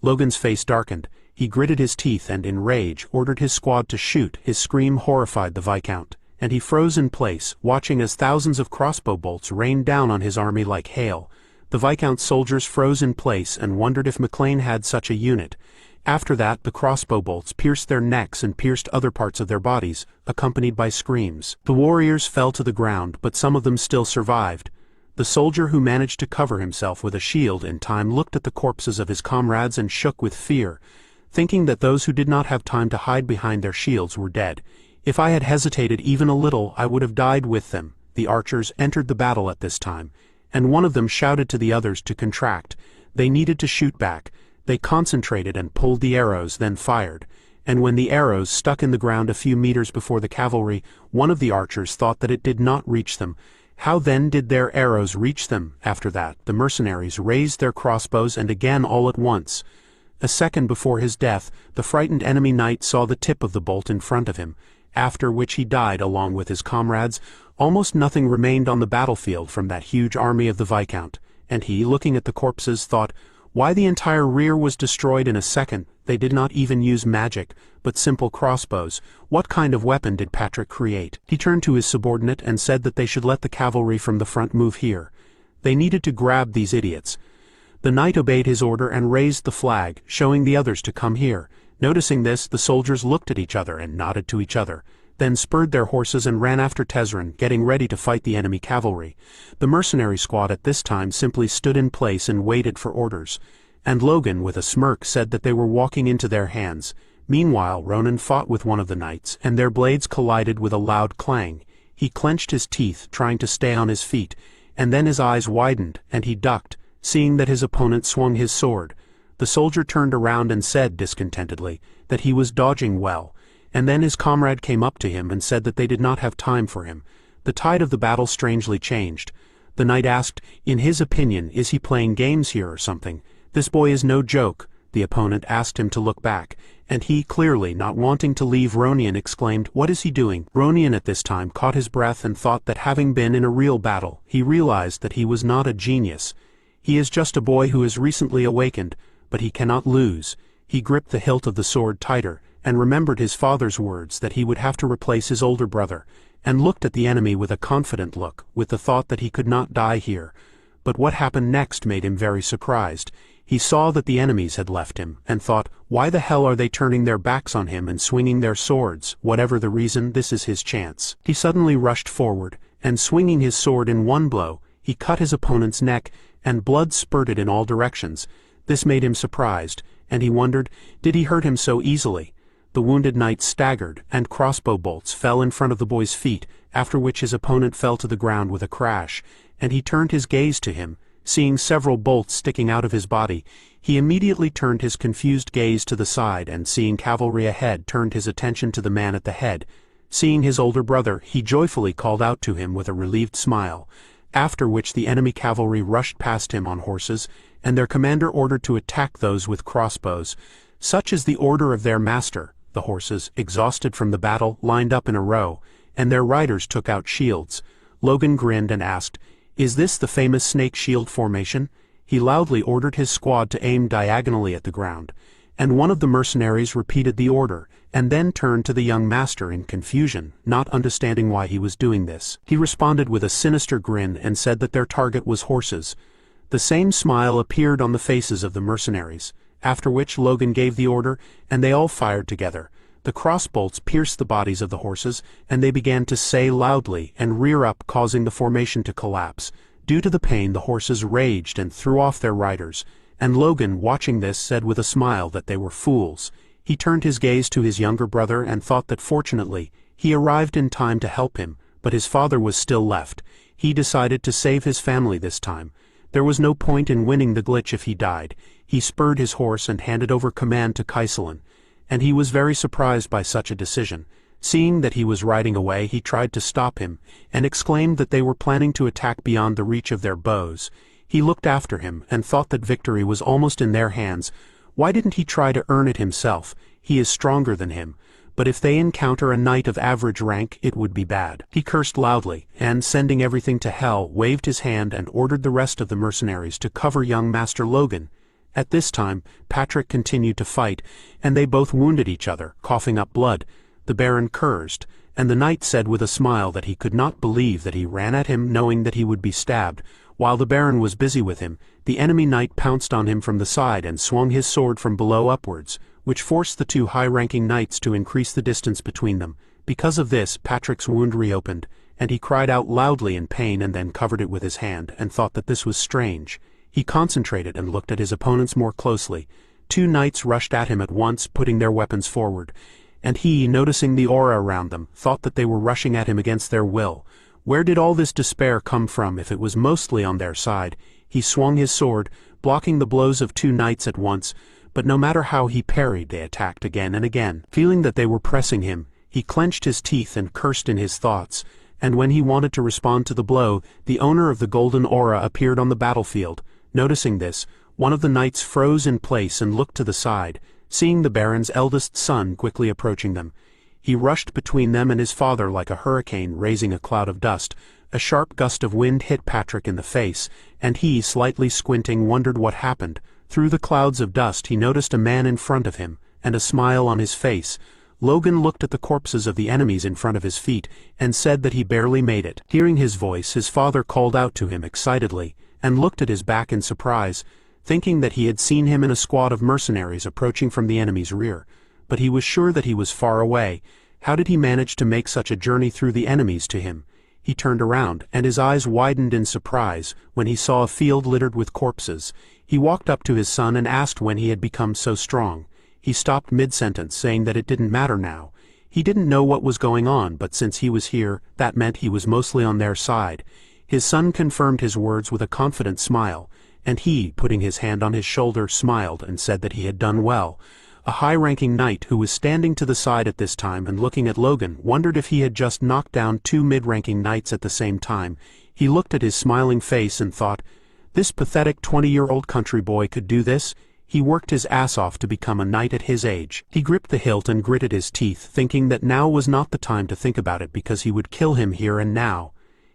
Logan's face darkened. He gritted his teeth and in rage ordered his squad to shoot. His scream horrified the Viscount, and he froze in place, watching as thousands of crossbow bolts rained down on his army like hail. The Viscount's soldiers froze in place and wondered if Maclean had such a unit. After that, the crossbow bolts pierced their necks and pierced other parts of their bodies, accompanied by screams. The warriors fell to the ground, but some of them still survived. The soldier who managed to cover himself with a shield in time looked at the corpses of his comrades and shook with fear, thinking that those who did not have time to hide behind their shields were dead. If I had hesitated even a little, I would have died with them. The archers entered the battle at this time, and one of them shouted to the others to contract. They needed to shoot back. They concentrated and pulled the arrows, then fired. And when the arrows stuck in the ground a few meters before the cavalry, one of the archers thought that it did not reach them. How then did their arrows reach them? After that, the mercenaries raised their crossbows and again all at once. A second before his death, the frightened enemy knight saw the tip of the bolt in front of him, after which he died along with his comrades. Almost nothing remained on the battlefield from that huge army of the Viscount, and he, looking at the corpses, thought, why the entire rear was destroyed in a second. They did not even use magic, but simple crossbows. What kind of weapon did Patrick create? He turned to his subordinate and said that they should let the cavalry from the front move here. They needed to grab these idiots. The knight obeyed his order and raised the flag, showing the others to come here. Noticing this, the soldiers looked at each other and nodded to each other, then spurred their horses and ran after Tezrin, getting ready to fight the enemy cavalry. The mercenary squad at this time simply stood in place and waited for orders, and Logan, with a smirk, said that they were walking into their hands. Meanwhile, Ronan fought with one of the knights, and their blades collided with a loud clang. He clenched his teeth, trying to stay on his feet, and then his eyes widened, and he ducked, seeing that his opponent swung his sword. The soldier turned around and said discontentedly that he was dodging well, and then his comrade came up to him and said that they did not have time for him. The tide of the battle strangely changed. The knight asked, in his opinion, is he playing games here or something? This boy is no joke. The opponent asked him to look back, and he, clearly not wanting to leave Ronian, exclaimed, what is he doing? Ronian at this time caught his breath and thought that having been in a real battle, he realized that he was not a genius. He is just a boy who has recently awakened, but he cannot lose. He gripped the hilt of the sword tighter, and remembered his father's words that he would have to replace his older brother, and looked at the enemy with a confident look, with the thought that he could not die here. But what happened next made him very surprised. He saw that the enemies had left him, and thought, why the hell are they turning their backs on him and swinging their swords? Whatever the reason, this is his chance. He suddenly rushed forward, and swinging his sword in one blow, he cut his opponent's neck, and blood spurted in all directions. This made him surprised, and he wondered, did he hurt him so easily? The wounded knight staggered, and crossbow bolts fell in front of the boy's feet, after which his opponent fell to the ground with a crash, and he turned his gaze to him. Seeing several bolts sticking out of his body, he immediately turned his confused gaze to the side, and seeing cavalry ahead, turned his attention to the man at the head. Seeing his older brother, he joyfully called out to him with a relieved smile, after which the enemy cavalry rushed past him on horses, and their commander ordered to attack those with crossbows. Such is the order of their master. The horses, exhausted from the battle, lined up in a row, and their riders took out shields. Logan grinned and asked, is this the famous snake shield formation? He loudly ordered his squad to aim diagonally at the ground, and one of the mercenaries repeated the order, and then turned to the young master in confusion, not understanding why he was doing this. He responded with a sinister grin and said that their target was horses. The same smile appeared on the faces of the mercenaries, after which Logan gave the order, and they all fired together. The crossbolts pierced the bodies of the horses, and they began to say loudly and rear up, causing the formation to collapse. Due to the pain, the horses raged and threw off their riders, and Logan, watching this, said with a smile that they were fools. He turned his gaze to his younger brother and thought that fortunately, he arrived in time to help him, but his father was still left. He decided to save his family this time. There was no point in winning the glitch if he died. He spurred his horse and handed over command to Kaiselin, and he was very surprised by such a decision. Seeing that he was riding away, he tried to stop him, and exclaimed that they were planning to attack beyond the reach of their bows. He looked after him, and thought that victory was almost in their hands. Why didn't he try to earn it himself? He is stronger than him. But if they encounter a knight of average rank, it would be bad. He cursed loudly, and sending everything to hell, waved his hand and ordered the rest of the mercenaries to cover young Master Logan. At this time, Patrick continued to fight, and they both wounded each other, coughing up blood. The Baron cursed, and the knight said with a smile that he could not believe that he ran at him knowing that he would be stabbed. While the Baron was busy with him, the enemy knight pounced on him from the side and swung his sword from below upwards, which forced the two high-ranking knights to increase the distance between them. Because of this, Patrick's wound reopened, and he cried out loudly in pain and then covered it with his hand, and thought that this was strange. He concentrated and looked at his opponents more closely. Two knights rushed at him at once, putting their weapons forward, and he, noticing the aura around them, thought that they were rushing at him against their will. Where did all this despair come from if it was mostly on their side? He swung his sword, blocking the blows of two knights at once, but no matter how he parried, they attacked again and again. Feeling that they were pressing him, he clenched his teeth and cursed in his thoughts, and when he wanted to respond to the blow, the owner of the golden aura appeared on the battlefield. Noticing this, one of the knights froze in place and looked to the side, seeing the Baron's eldest son quickly approaching them. He rushed between them and his father like a hurricane raising a cloud of dust. A sharp gust of wind hit Patrick in the face, and he, slightly squinting, wondered what happened. Through the clouds of dust he noticed a man in front of him, and a smile on his face. Logan looked at the corpses of the enemies in front of his feet, and said that he barely made it. Hearing his voice, his father called out to him excitedly, and looked at his back in surprise, thinking that he had seen him in a squad of mercenaries approaching from the enemy's rear. But he was sure that he was far away. How did he manage to make such a journey through the enemies to him? He turned around, and his eyes widened in surprise when he saw a field littered with corpses. He walked up to his son and asked when he had become so strong. He stopped mid-sentence, saying that it didn't matter now. He didn't know what was going on, but since he was here, that meant he was mostly on their side. His son confirmed his words with a confident smile, and he, putting his hand on his shoulder, smiled and said that he had done well. A high-ranking knight who was standing to the side at this time and looking at Logan wondered if he had just knocked down two mid-ranking knights at the same time. He looked at his smiling face and thought, this pathetic 20-year-old country boy could do this? He worked his ass off to become a knight at his age. He gripped the hilt and gritted his teeth, thinking that now was not the time to think about it because he would kill him here and now.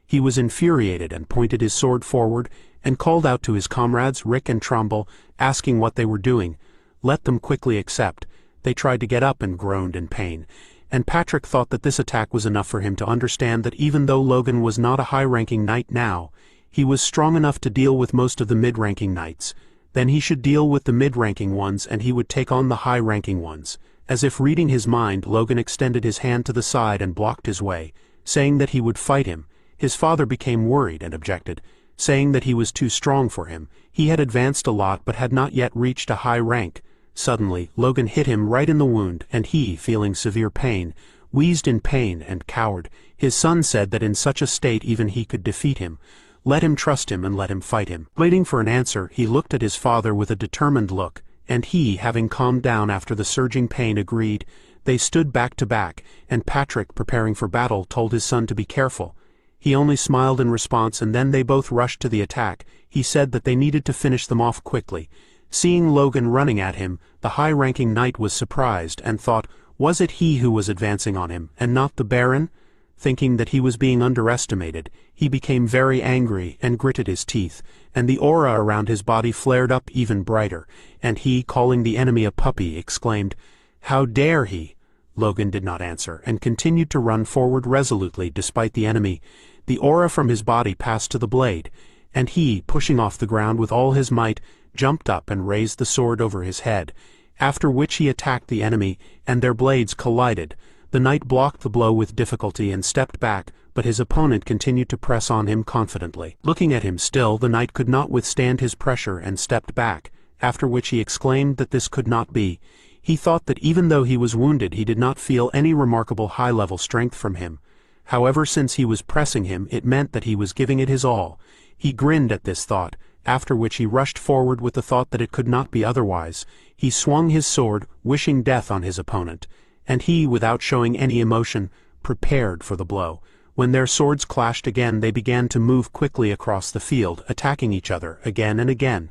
He was infuriated and pointed his sword forward and called out to his comrades, Rick and Trumbull, asking what they were doing. Let them quickly accept. They tried to get up and groaned in pain, and Patrick thought that this attack was enough for him to understand that even though Logan was not a high-ranking knight now, he was strong enough to deal with most of the mid-ranking knights. Then he should deal with the mid-ranking ones and he would take on the high-ranking ones. As if reading his mind, Logan extended his hand to the side and blocked his way, saying that he would fight him. His father became worried and objected, saying that he was too strong for him. He had advanced a lot but had not yet reached a high rank. Suddenly, Logan hit him right in the wound, and he, feeling severe pain, wheezed in pain and cowered. His son said that in such a state even he could defeat him. Let him trust him and let him fight him. Waiting for an answer, he looked at his father with a determined look, and he, having calmed down after the surging pain, agreed. They stood back to back, and Patrick, preparing for battle, told his son to be careful. He only smiled in response, and then they both rushed to the attack. He said that they needed to finish them off quickly. Seeing Logan running at him, the high-ranking knight was surprised and thought, was it he who was advancing on him, and not the Baron? Thinking that he was being underestimated, he became very angry and gritted his teeth, and the aura around his body flared up even brighter, and he, calling the enemy a puppy, exclaimed, "How dare he?" Logan did not answer, and continued to run forward resolutely despite the enemy. The aura from his body passed to the blade, and he, pushing off the ground with all his might, jumped up and raised the sword over his head, after which he attacked the enemy, and their blades collided. The knight blocked the blow with difficulty and stepped back, but his opponent continued to press on him confidently. Looking at him still, the knight could not withstand his pressure and stepped back, after which he exclaimed that this could not be. He thought that even though he was wounded he did not feel any remarkable high-level strength from him. However, since he was pressing him, it meant that he was giving it his all. He grinned at this thought, after which he rushed forward with the thought that it could not be otherwise. He swung his sword, wishing death on his opponent, and he, without showing any emotion, prepared for the blow. When their swords clashed again, they began to move quickly across the field, attacking each other again and again.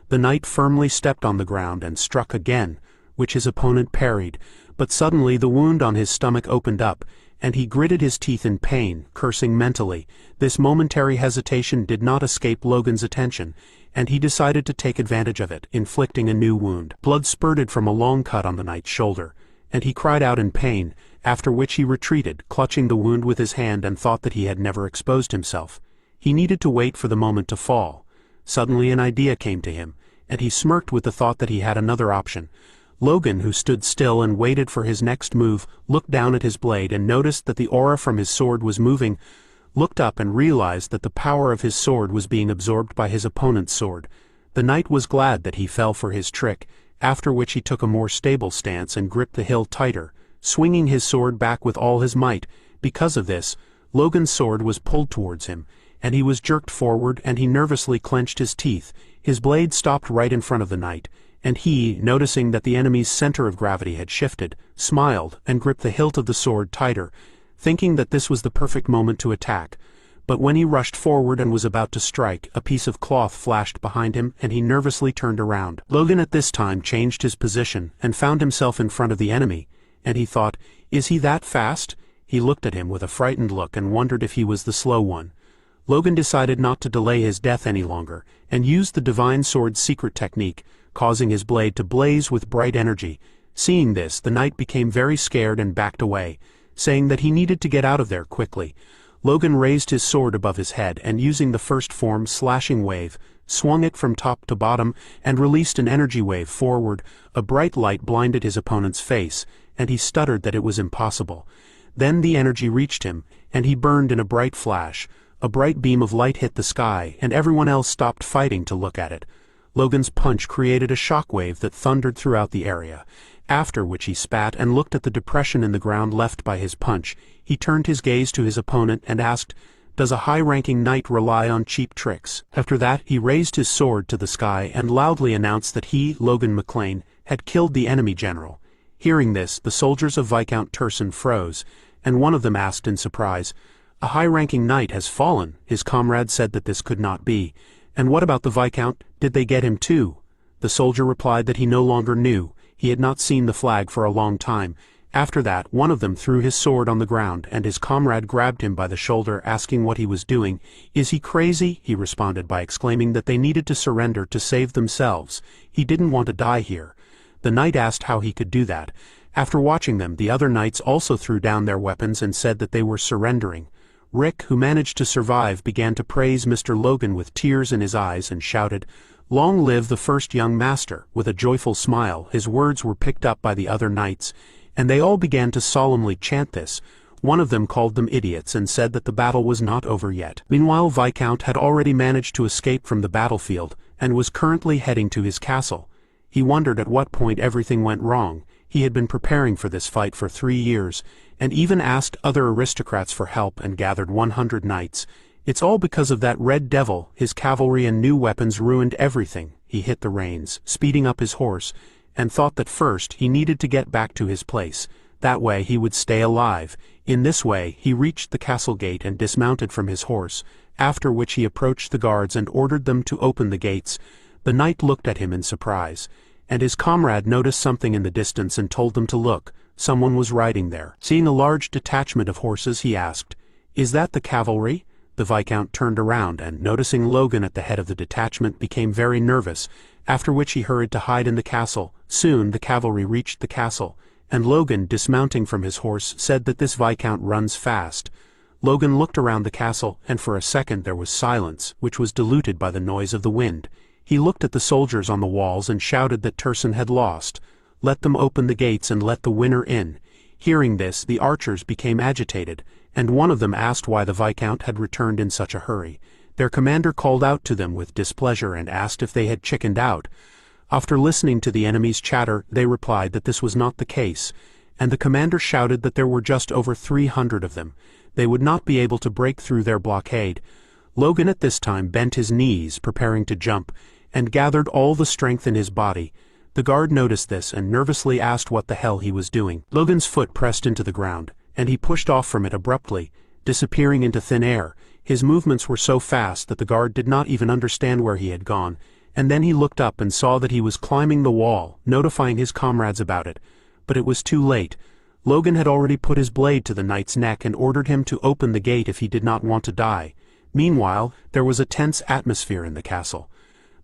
The knight firmly stepped on the ground and struck again, which his opponent parried, but suddenly the wound on his stomach opened up, and he gritted his teeth in pain, cursing mentally. This momentary hesitation did not escape Logan's attention, and he decided to take advantage of it, inflicting a new wound. Blood spurted from a long cut on the knight's shoulder, and he cried out in pain, after which he retreated, clutching the wound with his hand, and thought that he had never exposed himself. He needed to wait for the moment to fall. Suddenly an idea came to him, and he smirked with the thought that he had another option. Logan, who stood still and waited for his next move, looked down at his blade and noticed that the aura from his sword was moving, looked up and realized that the power of his sword was being absorbed by his opponent's sword. The knight was glad that he fell for his trick, after which he took a more stable stance and gripped the hilt tighter, swinging his sword back with all his might. Because of this, Logan's sword was pulled towards him, and he was jerked forward, and he nervously clenched his teeth. His blade stopped right in front of the knight, and he, noticing that the enemy's center of gravity had shifted, smiled and gripped the hilt of the sword tighter, thinking that this was the perfect moment to attack. But when he rushed forward and was about to strike, a piece of cloth flashed behind him, and he nervously turned around. Logan at this time changed his position and found himself in front of the enemy, and he thought, "Is he that fast?" He looked at him with a frightened look and wondered if he was the slow one. Logan decided not to delay his death any longer, and used the divine sword's secret technique, causing his blade to blaze with bright energy. Seeing this, the knight became very scared and backed away, saying that he needed to get out of there quickly. Logan raised his sword above his head and, using the first form slashing wave, swung it from top to bottom and released an energy wave forward. A bright light blinded his opponent's face, and he stuttered that it was impossible. Then the energy reached him, and he burned in a bright flash. A bright beam of light hit the sky, and everyone else stopped fighting to look at it. Logan's punch created a shockwave that thundered throughout the area, after which he spat and looked at the depression in the ground left by his punch. He turned his gaze to his opponent and asked, "Does a high-ranking knight rely on cheap tricks?" After that, he raised his sword to the sky and loudly announced that he, Logan McLean, had killed the enemy general. Hearing this, the soldiers of Viscount Turson froze, and one of them asked in surprise, "A high-ranking knight has fallen." His comrade said that this could not be. "And what about the Viscount? Did they get him too?" The soldier replied that he no longer knew. He had not seen the flag for a long time. After that, one of them threw his sword on the ground, and his comrade grabbed him by the shoulder, asking what he was doing. "Is he crazy?" he responded by exclaiming that they needed to surrender to save themselves. He didn't want to die here. The knight asked how he could do that. After watching them, the other knights also threw down their weapons and said that they were surrendering. Rick, who managed to survive, began to praise Mr. Logan with tears in his eyes and shouted, "Long live the first young master!" With a joyful smile, his words were picked up by the other knights, and they all began to solemnly chant this. One of them called them idiots and said that the battle was not over yet. Meanwhile, Viscount had already managed to escape from the battlefield and was currently heading to his castle. He wondered at what point everything went wrong. He had been preparing for this fight for 3 years, and even asked other aristocrats for help and gathered 100 knights. "It's all because of that red devil. His cavalry and new weapons ruined everything." He hit the reins, speeding up his horse, and thought that first he needed to get back to his place. That way he would stay alive. In this way he reached the castle gate and dismounted from his horse, after which he approached the guards and ordered them to open the gates. The knight looked at him in surprise, and his comrade noticed something in the distance and told them to look. Someone was riding there. Seeing a large detachment of horses, he asked, "Is that the cavalry?" The Viscount turned around and, noticing Logan at the head of the detachment, became very nervous, after which he hurried to hide in the castle. Soon the cavalry reached the castle, and Logan, dismounting from his horse, said that this Viscount runs fast. Logan looked around the castle, and for a second there was silence, which was diluted by the noise of the wind. He looked at the soldiers on the walls and shouted that Turson had lost. "Let them open the gates and let the winner in." Hearing this, the archers became agitated, and one of them asked why the Viscount had returned in such a hurry. Their commander called out to them with displeasure and asked if they had chickened out. After listening to the enemy's chatter, they replied that this was not the case, and the commander shouted that there were just over 300 of them. They would not be able to break through their blockade. Logan at this time bent his knees, preparing to jump, and gathered all the strength in his body. The guard noticed this and nervously asked what the hell he was doing. Logan's foot pressed into the ground, and he pushed off from it abruptly, disappearing into thin air. His movements were so fast that the guard did not even understand where he had gone, and then he looked up and saw that he was climbing the wall, notifying his comrades about it. But it was too late. Logan had already put his blade to the knight's neck and ordered him to open the gate if he did not want to die. Meanwhile, there was a tense atmosphere in the castle.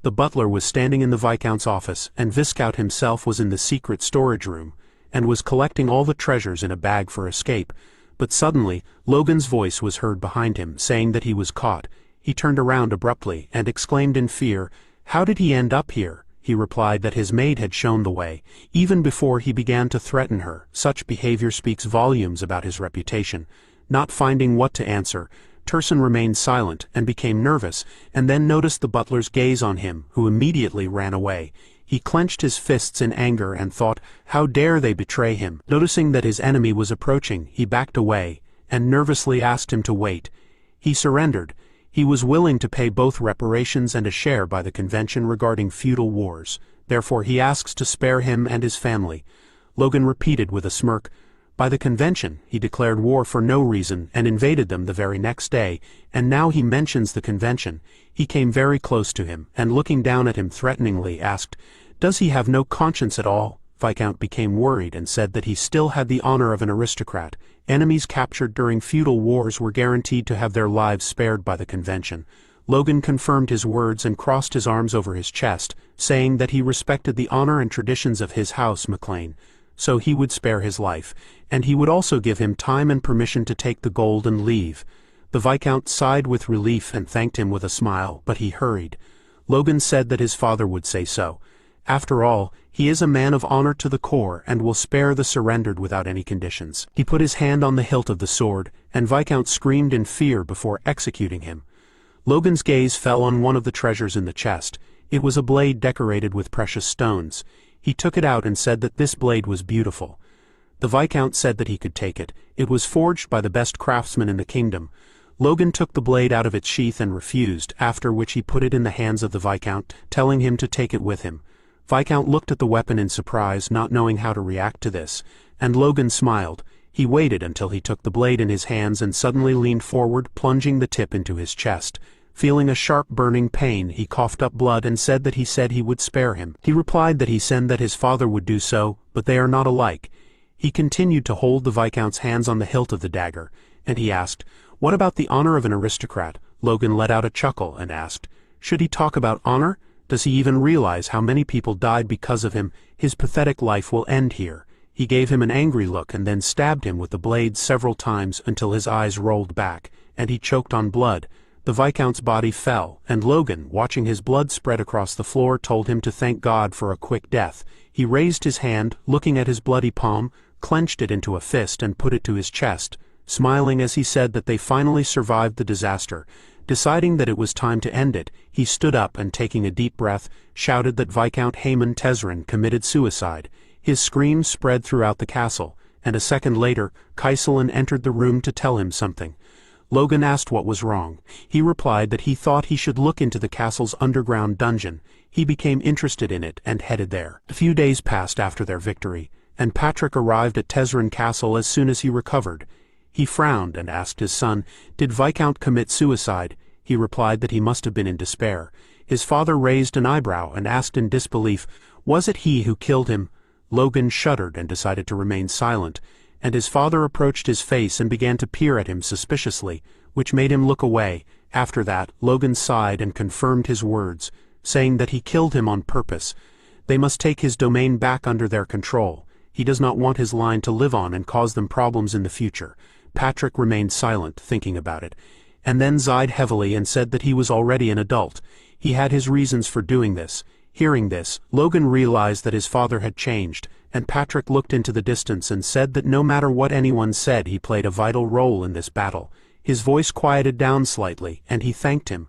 The butler was standing in the Viscount's office, and Viscount himself was in the secret storage room, and was collecting all the treasures in a bag for escape. But suddenly, Logan's voice was heard behind him, saying that he was caught. He turned around abruptly, and exclaimed in fear, "How did he end up here?" He replied that his maid had shown the way, even before he began to threaten her. Such behavior speaks volumes about his reputation. Not finding what to answer, Turson remained silent and became nervous, and then noticed the butler's gaze on him, who immediately ran away. He clenched his fists in anger and thought, how dare they betray him? Noticing that his enemy was approaching, he backed away, and nervously asked him to wait. He surrendered. He was willing to pay both reparations and a share by the convention regarding feudal wars. Therefore he asks to spare him and his family. Logan repeated with a smirk, "By the convention, he declared war for no reason and invaded them the very next day, and now he mentions the convention." He came very close to him, and looking down at him threateningly asked, "Does he have no conscience at all?" Viscount became worried and said that he still had the honor of an aristocrat. Enemies captured during feudal wars were guaranteed to have their lives spared by the convention. Logan confirmed his words and crossed his arms over his chest, saying that he respected the honor and traditions of his house MacLean, so he would spare his life, and he would also give him time and permission to take the gold and leave. The Viscount sighed with relief and thanked him with a smile, but he hurried. Logan said that his father would say so. After all, he is a man of honor to the core and will spare the surrendered without any conditions. He put his hand on the hilt of the sword, and Viscount screamed in fear before executing him. Logan's gaze fell on one of the treasures in the chest. It was a blade decorated with precious stones. He took it out and said that this blade was beautiful. The Viscount said that he could take it. It was forged by the best craftsman in the kingdom. Logan took the blade out of its sheath and refused, after which he put it in the hands of the Viscount, telling him to take it with him. Viscount looked at the weapon in surprise, not knowing how to react to this, and Logan smiled. He waited until he took the blade in his hands and suddenly leaned forward, plunging the tip into his chest. Feeling a sharp burning pain, he coughed up blood and said he would spare him. He replied that he said that his father would do so, but they are not alike. He continued to hold the Viscount's hands on the hilt of the dagger, and he asked, "What about the honor of an aristocrat?" Logan let out a chuckle and asked, "Should he talk about honor? Does he even realize how many people died because of him? His pathetic life will end here." He gave him an angry look and then stabbed him with the blade several times until his eyes rolled back, and he choked on blood. The Viscount's body fell, and Logan, watching his blood spread across the floor, told him to thank God for a quick death. He raised his hand, looking at his bloody palm, clenched it into a fist and put it to his chest, smiling as he said that they finally survived the disaster. Deciding that it was time to end it, he stood up and, taking a deep breath, shouted that Viscount Haemon Tesrin committed suicide. His screams spread throughout the castle, and a second later, Kaiselin entered the room to tell him something. Logan asked what was wrong. He replied that he thought he should look into the castle's underground dungeon. He became interested in it and headed there. A few days passed after their victory, and Patrick arrived at Tesrin Castle as soon as he recovered. He frowned and asked his son, "Did Viscount commit suicide?" He replied that he must have been in despair. His father raised an eyebrow and asked in disbelief, "Was it he who killed him?" Logan shuddered and decided to remain silent, and his father approached his face and began to peer at him suspiciously, which made him look away. After that, Logan sighed and confirmed his words, saying that he killed him on purpose. They must take his domain back under their control. He does not want his line to live on and cause them problems in the future. Patrick remained silent, thinking about it, and then sighed heavily and said that he was already an adult. He had his reasons for doing this. Hearing this, Logan realized that his father had changed, and Patrick looked into the distance and said that no matter what anyone said, he played a vital role in this battle. His voice quieted down slightly, and he thanked him.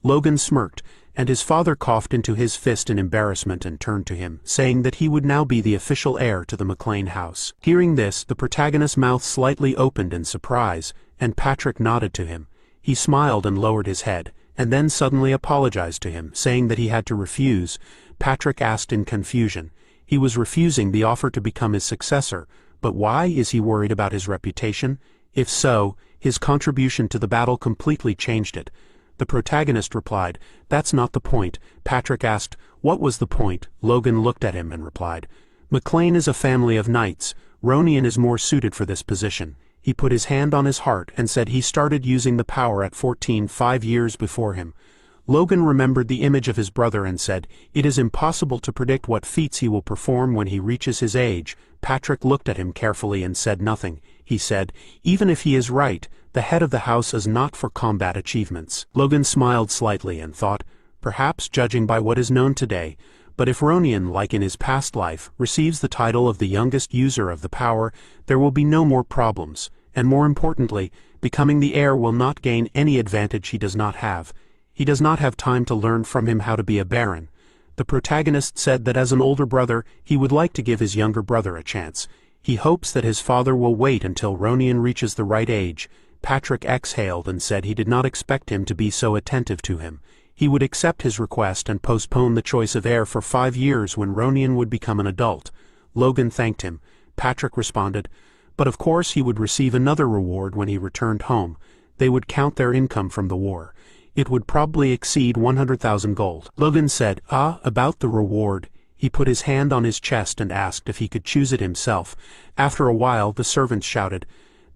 Logan smirked, and his father coughed into his fist in embarrassment and turned to him, saying that he would now be the official heir to the McLean house. Hearing this, the protagonist's mouth slightly opened in surprise, and Patrick nodded to him. He smiled and lowered his head, and then suddenly apologized to him, saying that he had to refuse. Patrick asked in confusion. He was refusing the offer to become his successor, but why? Is he worried about his reputation? If so, his contribution to the battle completely changed it. The protagonist replied, "That's not the point." Patrick asked, "What was the point?" Logan looked at him and replied, "McLean is a family of knights. Ronian is more suited for this position." He put his hand on his heart and said he started using the power at 14, 5 years before him. Logan remembered the image of his brother and said, "It is impossible to predict what feats he will perform when he reaches his age." Patrick looked at him carefully and said nothing. He said, "Even if he is right, the head of the house is not for combat achievements." Logan smiled slightly and thought, perhaps judging by what is known today, but if Ronian, like in his past life, receives the title of the youngest user of the power, there will be no more problems, and more importantly, becoming the heir will not gain any advantage he does not have. He does not have time to learn from him how to be a baron. The protagonist said that as an older brother, he would like to give his younger brother a chance. He hopes that his father will wait until Ronian reaches the right age. Patrick exhaled and said he did not expect him to be so attentive to him. He would accept his request and postpone the choice of heir for 5 years when Ronian would become an adult. Logan thanked him. Patrick responded, but of course he would receive another reward when he returned home. They would count their income from the war. It would probably exceed 100,000 gold. Logan said, about the reward. He put his hand on his chest and asked if he could choose it himself. After a while, the servants shouted.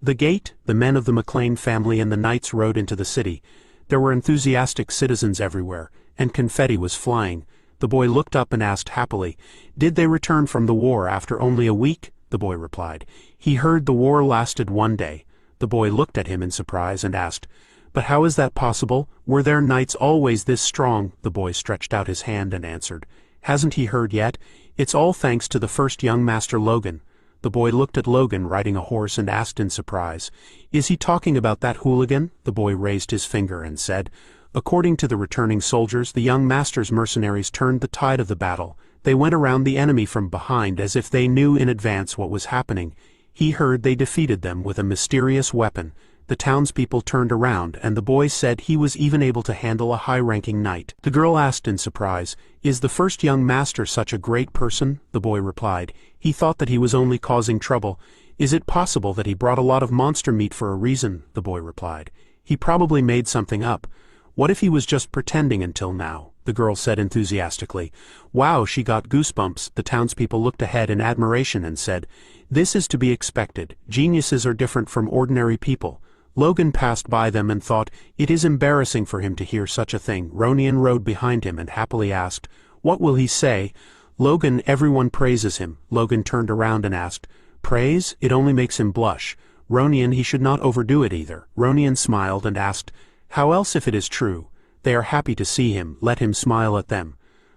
The gate, the men of the McLean family and the knights rode into the city. There were enthusiastic citizens everywhere, and confetti was flying. The boy looked up and asked happily, "Did they return from the war after only a week?" The boy replied, "He heard the war lasted 1 day." The boy looked at him in surprise and asked, "But how is that possible? Were their knights always this strong?" The boy stretched out his hand and answered, "Hasn't he heard yet? It's all thanks to the first young master Logan." The boy looked at Logan riding a horse and asked in surprise, "Is he talking about that hooligan?" The boy raised his finger and said, "According to the returning soldiers, the young master's mercenaries turned the tide of the battle. They went around the enemy from behind as if they knew in advance what was happening. He heard they defeated them with a mysterious weapon. The townspeople turned around, and the boy said he was even able to handle a high-ranking knight." The girl asked in surprise, "Is the first young master such a great person?" The boy replied, "He thought that he was only causing trouble." "Is it possible that he brought a lot of monster meat for a reason?" The boy replied. "He probably made something up. What if he was just pretending until now?" The girl said enthusiastically. "Wow, she got goosebumps." The townspeople looked ahead in admiration and said, "This is to be expected. Geniuses are different from ordinary people." Logan passed by them and thought, it is embarrassing for him to hear such a thing. Ronian rode behind him and happily asked, "What will he say?" "Logan, everyone praises him." Logan turned around and asked, "Praise? It only makes him blush." "Ronian, he should not overdo it either." Ronian smiled and asked, "How else if it is true? They are happy to see him. Let him smile at them."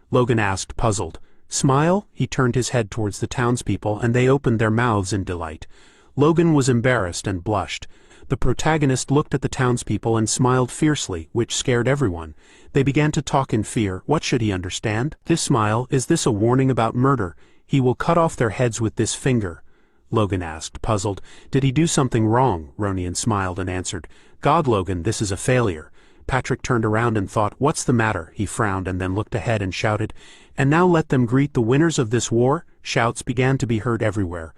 Logan asked, puzzled. "Smile?" He turned his head towards the townspeople and they opened their mouths in delight. Logan was embarrassed and blushed. The protagonist looked at the townspeople and smiled fiercely, which scared everyone. They began to talk in fear. What should he understand? This smile, is this a warning about murder? "He will cut off their heads with this finger." Logan asked, puzzled. "Did he do something wrong?" Ronian smiled and answered, "God, Logan, this is a failure." Patrick turned around and thought, what's the matter? He frowned and then looked ahead and shouted, "And now let them greet the winners of this war." Shouts began to be heard everywhere.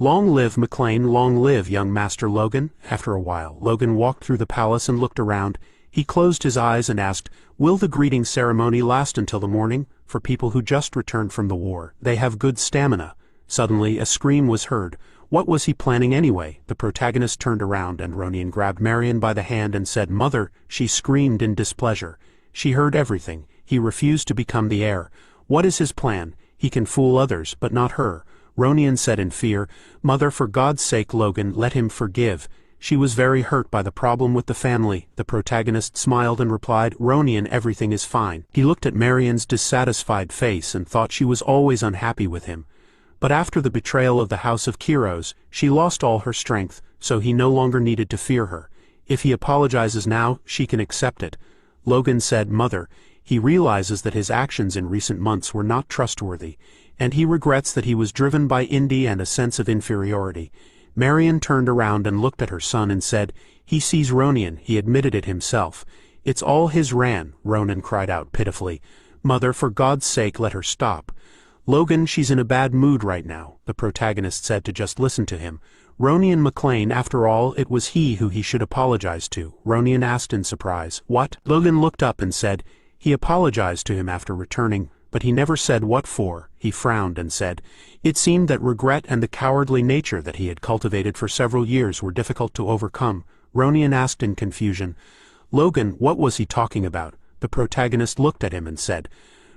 "Long live McLean, long live young Master Logan." After a while, Logan walked through the palace and looked around. He closed his eyes and asked, "Will the greeting ceremony last until the morning? For people who just returned from the war, they have good stamina." Suddenly, a scream was heard. What was he planning anyway? The protagonist turned around and Ronian grabbed Marion by the hand and said, "Mother," she screamed in displeasure. She heard everything. He refused to become the heir. What is his plan? He can fool others, but not her. Ronian said in fear, "Mother, for God's sake, Logan, let him forgive." She was very hurt by the problem with the family. The protagonist smiled and replied, "Ronian, everything is fine." He looked at Marion's dissatisfied face and thought she was always unhappy with him. But after the betrayal of the House of Kiros, she lost all her strength, so he no longer needed to fear her. If he apologizes now, she can accept it. Logan said, "Mother, He realizes that his actions in recent months were not trustworthy, and he regrets that he was driven by envy and a sense of inferiority. Marion turned around and looked at her son and said, "He sees Ronan, he admitted it himself." "It's all his Ran," Ronan cried out pitifully. "Mother, for God's sake let her stop." "Logan, she's in a bad mood right now," the protagonist said to just listen to him. "Ronan McLean, after all, it was he who he should apologize to," Ronan asked in surprise. "What?" Logan looked up and said, "He apologized to him after returning, but he never said what for." He frowned and said, "It seemed that regret and the cowardly nature that he had cultivated for several years were difficult to overcome." Ronan asked in confusion, "Logan, what was he talking about?" The protagonist looked at him and said,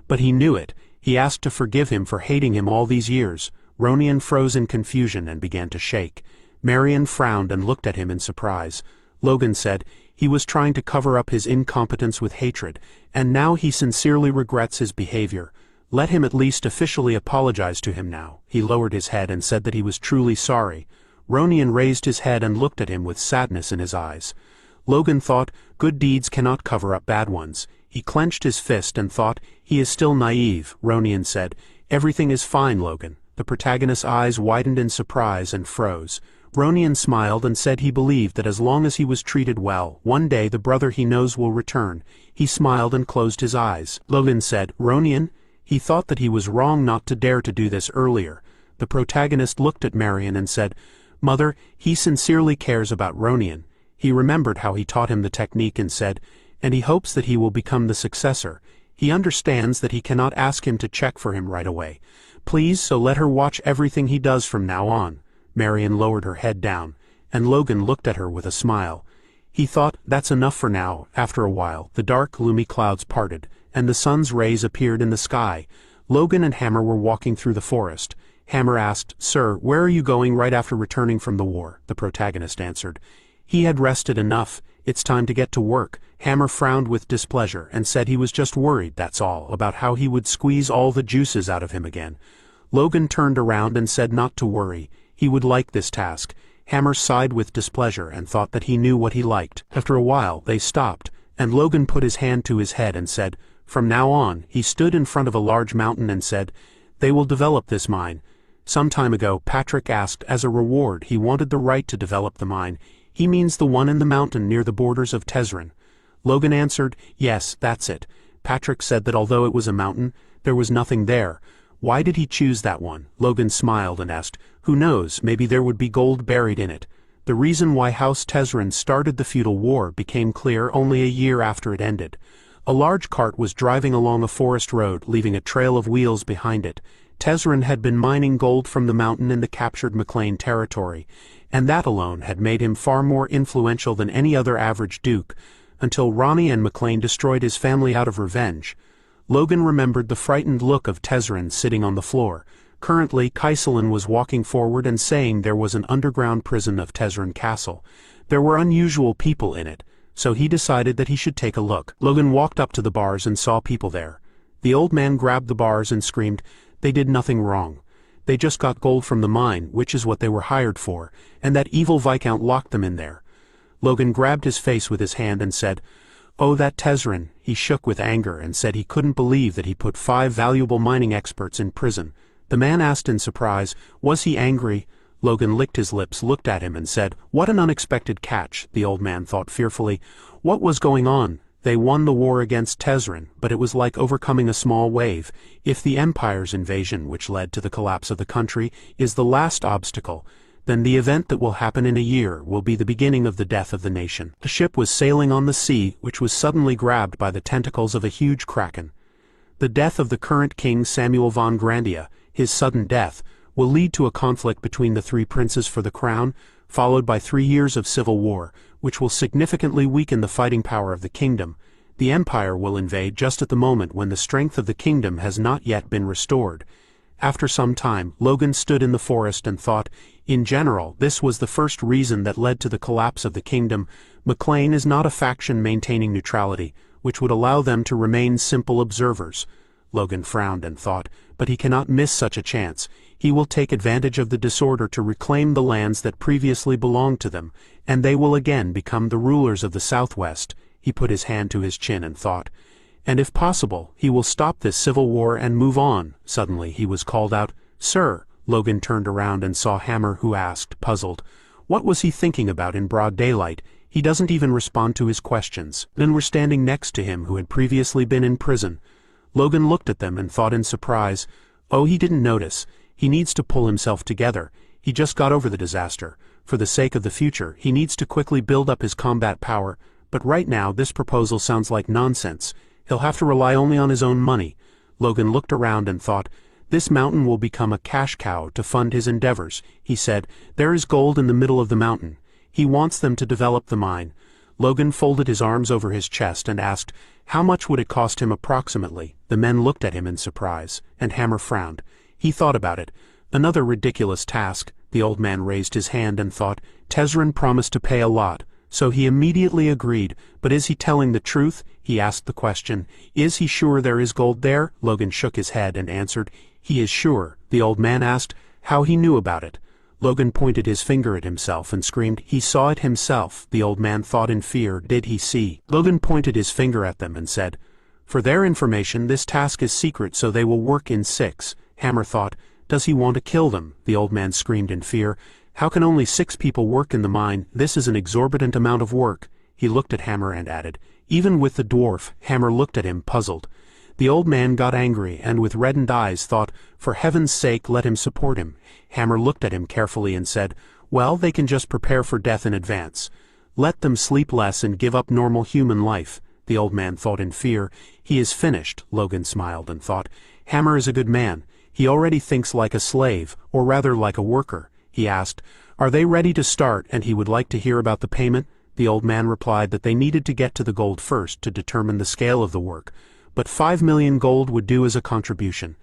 "But he knew it. He asked to forgive him for hating him all these years." Ronan froze in confusion and began to shake. Marion frowned and looked at him in surprise. Logan said, "He was trying to cover up his incompetence with hatred, and now he sincerely regrets his behavior. Let him at least officially apologize to him now." He lowered his head and said that he was truly sorry. Ronan raised his head and looked at him with sadness in his eyes. Logan thought, good deeds cannot cover up bad ones. He clenched his fist and thought, he is still naive. Ronan said, "Everything is fine, Logan." The protagonist's eyes widened in surprise and froze. Ronan smiled and said he believed that as long as he was treated well, one day the brother he knows will return. He smiled and closed his eyes. Logan said, "Ronan?" He thought that he was wrong not to dare to do this earlier. The protagonist looked at Marion and said, "Mother, he sincerely cares about Ronan." He remembered how he taught him the technique and said, "And he hopes that he will become the successor. He understands that he cannot ask him to check for him right away. Please, so let her watch everything he does from now on." Marion lowered her head down, and Logan looked at her with a smile. He thought, that's enough for now. After a while, the dark, gloomy clouds parted, and the sun's rays appeared in the sky. Logan and Hammer were walking through the forest. Hammer asked, "Sir, where are you going right after returning from the war?" The protagonist answered, "He had rested enough. It's time to get to work." Hammer frowned with displeasure and said he was just worried, that's all, about how he would squeeze all the juices out of him again. Logan turned around and said not to worry. He would like this task. Hammer sighed with displeasure and thought that he knew what he liked. After a while, they stopped, and Logan put his hand to his head and said, "From now on," he stood in front of a large mountain and said, "They will develop this mine." Some time ago, Patrick asked as a reward he wanted the right to develop the mine. "He means the one in the mountain near the borders of Tezrin." Logan answered, "Yes, that's it." Patrick said that although it was a mountain, there was nothing there. Why did he choose that one? Logan smiled and asked, "Who knows, maybe there would be gold buried in it." The reason why House Tezrin started the feudal war became clear only a year after it ended. A large cart was driving along a forest road, leaving a trail of wheels behind it. Tezrin had been mining gold from the mountain in the captured McLean territory, and that alone had made him far more influential than any other average duke, until Ronnie and McLean destroyed his family out of revenge. Logan remembered the frightened look of Tezrin sitting on the floor. Currently, Kaiselin was walking forward and saying there was an underground prison of Tezrin Castle. There were unusual people in it, so he decided that he should take a look. Logan walked up to the bars and saw people there. The old man grabbed the bars and screamed, "They did nothing wrong. They just got gold from the mine, which is what they were hired for, and that evil Viscount locked them in there." Logan grabbed his face with his hand and said, "Oh, that Tezrin." He shook with anger and said he couldn't believe that he put 5 valuable mining experts in prison. The man asked in surprise, was he angry? Logan licked his lips, looked at him and said, "What an unexpected catch," the old man thought fearfully. What was going on? They won the war against Tezrin, but it was like overcoming a small wave. If the Empire's invasion, which led to the collapse of the country, is the last obstacle, then the event that will happen in a year will be the beginning of the death of the nation. The ship was sailing on the sea, which was suddenly grabbed by the tentacles of a huge kraken. The death of the current king Samuel von Grandia, his sudden death, will lead to a conflict between the 3 princes for the crown, followed by 3 years of civil war, which will significantly weaken the fighting power of the kingdom. The Empire will invade just at the moment when the strength of the kingdom has not yet been restored. After some time, Logan stood in the forest and thought, in general, this was the first reason that led to the collapse of the kingdom. McLean is not a faction maintaining neutrality, which would allow them to remain simple observers. Logan frowned and thought, but he cannot miss such a chance. He will take advantage of the disorder to reclaim the lands that previously belonged to them, and they will again become the rulers of the Southwest. He put his hand to his chin and thought, And if possible, he will stop this civil war and move on. Suddenly he was called out, "Sir." Logan turned around and saw Hammer, who asked, puzzled, what was he thinking about in broad daylight? He doesn't even respond to his questions. Men were standing next to him who had previously been in prison. Logan looked at them and thought in surprise, oh, he didn't notice. He needs to pull himself together. He just got over the disaster. For the sake of the future, he needs to quickly build up his combat power. But right now, this proposal sounds like nonsense. He'll have to rely only on his own money. Logan looked around and thought, this mountain will become a cash cow to fund his endeavors. He said, there is gold in the middle of the mountain. He wants them to develop the mine. Logan folded his arms over his chest and asked, how much would it cost him approximately? The men looked at him in surprise, and Hammer frowned. He thought about it. Another ridiculous task. The old man raised his hand and thought, Tezrin promised to pay a lot, so he immediately agreed. But is he telling the truth? He asked the question. Is he sure there is gold there? Logan shook his head and answered, he is sure. The old man asked how he knew about it. Logan pointed his finger at himself and screamed, he saw it himself. The old man thought in fear, did he see? Logan pointed his finger at them and said, for their information, this task is secret, so they will work in 6. Hammer thought, does he want to kill them? The old man screamed in fear, how can only 6 people work in the mine? This is an exorbitant amount of work. He looked at Hammer and added, even with the dwarf. Hammer looked at him, puzzled. The old man got angry and with reddened eyes thought, for heaven's sake let him support him. Hammer looked at him carefully and said, well, they can just prepare for death in advance. Let them sleep less and give up normal human life. The old man thought in fear, he is finished. Logan smiled and thought, Hammer is a good man. He already thinks like a slave, or rather like a worker. He asked, are they ready to start, and he would like to hear about the payment? The old man replied that they needed to get to the gold first to determine the scale of the work. But 5 million gold would do as a contribution.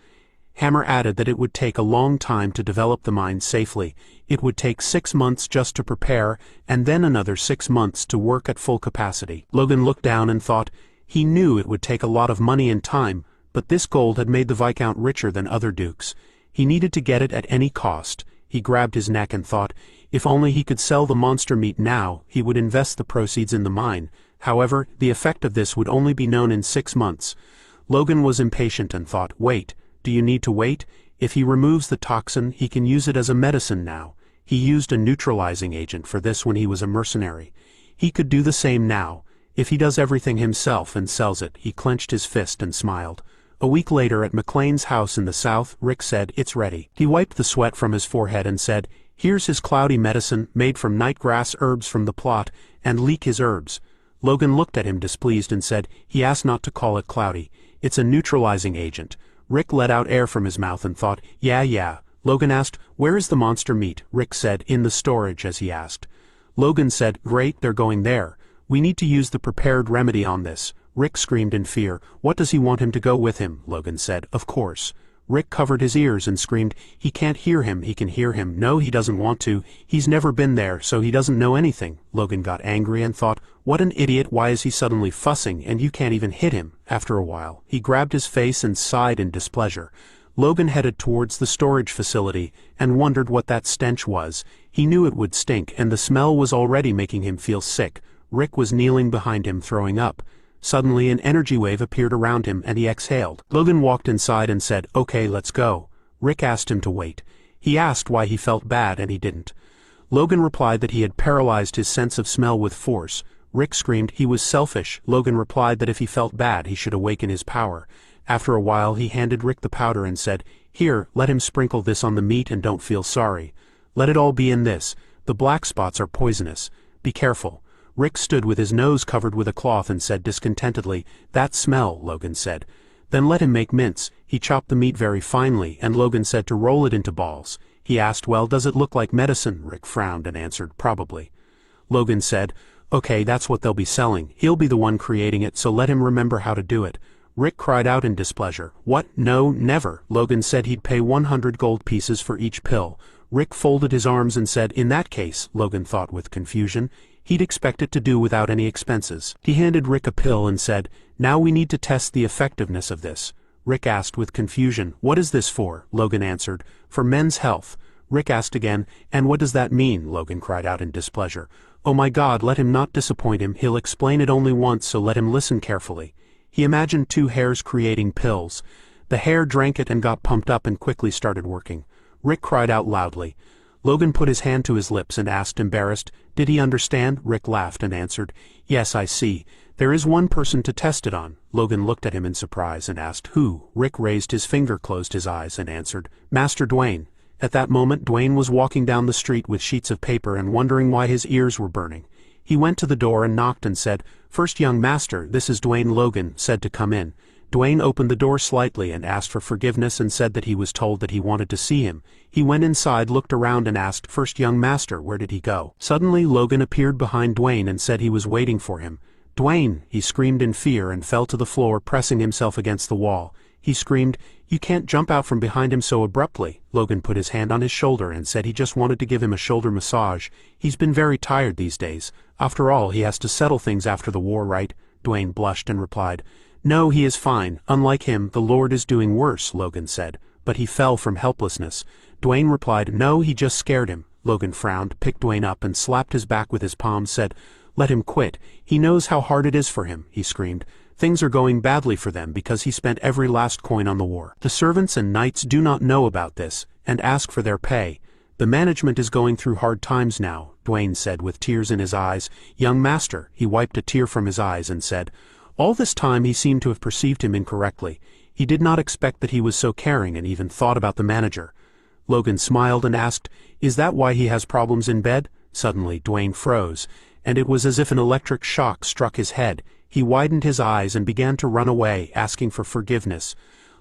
Hammer added that it would take a long time to develop the mine safely. It would take 6 months just to prepare, and then another 6 months to work at full capacity. Logan looked down and thought, he knew it would take a lot of money and time, but this gold had made the Viscount richer than other dukes. He needed to get it at any cost. He grabbed his neck and thought, if only he could sell the monster meat now, he would invest the proceeds in the mine. However, the effect of this would only be known in 6 months. Logan was impatient and thought, wait, do you need to wait? If he removes the toxin, he can use it as a medicine now. He used a neutralizing agent for this when he was a mercenary. He could do the same now. If he does everything himself and sells it, he clenched his fist and smiled. A week later at McLean's house in the south, Rick said, it's ready. He wiped the sweat from his forehead and said, here's his cloudy medicine, made from nightgrass herbs from the plot, and leek his herbs. Logan looked at him displeased and said, he asked not to call it cloudy. It's a neutralizing agent. Rick let out air from his mouth and thought, yeah. Logan asked, where is the monster meat? Rick said, in the storage, as he asked. Logan said, great, they're going there. We need to use the prepared remedy on this. Rick screamed in fear. What does he want him to go with him? Logan said, of course. Rick covered his ears and screamed, he can't hear him, he can hear him. No, he doesn't want to. He's never been there, so he doesn't know anything. Logan got angry and thought, what an idiot, why is he suddenly fussing, and you can't even hit him? After a while, he grabbed his face and sighed in displeasure. Logan headed towards the storage facility and wondered what that stench was. He knew it would stink, and the smell was already making him feel sick. Rick was kneeling behind him, throwing up. Suddenly an energy wave appeared around him and he exhaled. Logan walked inside and said, okay, let's go. Rick asked him to wait. He asked why he felt bad and he didn't. Logan replied that he had paralyzed his sense of smell with force. Rick screamed he was selfish. Logan replied that if he felt bad he should awaken his power. After a while he handed Rick the powder and said, here, let him sprinkle this on the meat and don't feel sorry. Let it all be in this. The black spots are poisonous. Be careful. Rick stood with his nose covered with a cloth and said discontentedly, that smell, Logan said. Then let him make mince. He chopped the meat very finely, and Logan said to roll it into balls. He asked, well, does it look like medicine? Rick frowned and answered, probably. Logan said, okay, that's what they'll be selling. He'll be the one creating it, so let him remember how to do it. Rick cried out in displeasure. What? No, never. Logan said he'd pay 100 gold pieces for each pill. Rick folded his arms and said, in that case, Logan thought with confusion, he'd expect it to do without any expenses. He handed Rick a pill and said, now we need to test the effectiveness of this. Rick asked with confusion, what is this for? Logan answered, for men's health. Rick asked again, and what does that mean? Logan cried out in displeasure. Oh my God, let him not disappoint him. He'll explain it only once, so let him listen carefully. He imagined two hares creating pills. The hare drank it and got pumped up and quickly started working. Rick cried out loudly. Logan put his hand to his lips and asked, embarrassed, "Did he understand?" Rick laughed and answered, "Yes, I see. There is one person to test it on." Logan looked at him in surprise and asked, "Who?" Rick raised his finger, closed his eyes, and answered, "Master Dwayne." At that moment Dwayne was walking down the street with sheets of paper and wondering why his ears were burning. He went to the door and knocked and said, "First, young master, this is Dwayne." Logan said to come in. Dwayne opened the door slightly and asked for forgiveness and said that he was told that he wanted to see him. He went inside, looked around and asked, "First, young master, where did he go?" Suddenly Logan appeared behind Dwayne and said he was waiting for him. "Dwayne!" He screamed in fear and fell to the floor, pressing himself against the wall. He screamed, "You can't jump out from behind him so abruptly." Logan put his hand on his shoulder and said he just wanted to give him a shoulder massage. He's been very tired these days. After all, he has to settle things after the war, right? Dwayne blushed and replied, "No, he is fine. Unlike him, the Lord is doing worse," Logan said. "But he fell from helplessness." Dwayne replied, "No, he just scared him." Logan frowned, picked Dwayne up and slapped his back with his palm, said, "Let him quit. He knows how hard it is for him," he screamed. "Things are going badly for them because he spent every last coin on the war. The servants and knights do not know about this, and ask for their pay. The management is going through hard times now," Dwayne said with tears in his eyes. "Young master," he wiped a tear from his eyes and said, all this time he seemed to have perceived him incorrectly. He did not expect that he was so caring and even thought about the manager. Logan smiled and asked, "Is that why he has problems in bed?" Suddenly Dwayne froze, and it was as if an electric shock struck his head. He widened his eyes and began to run away, asking for forgiveness.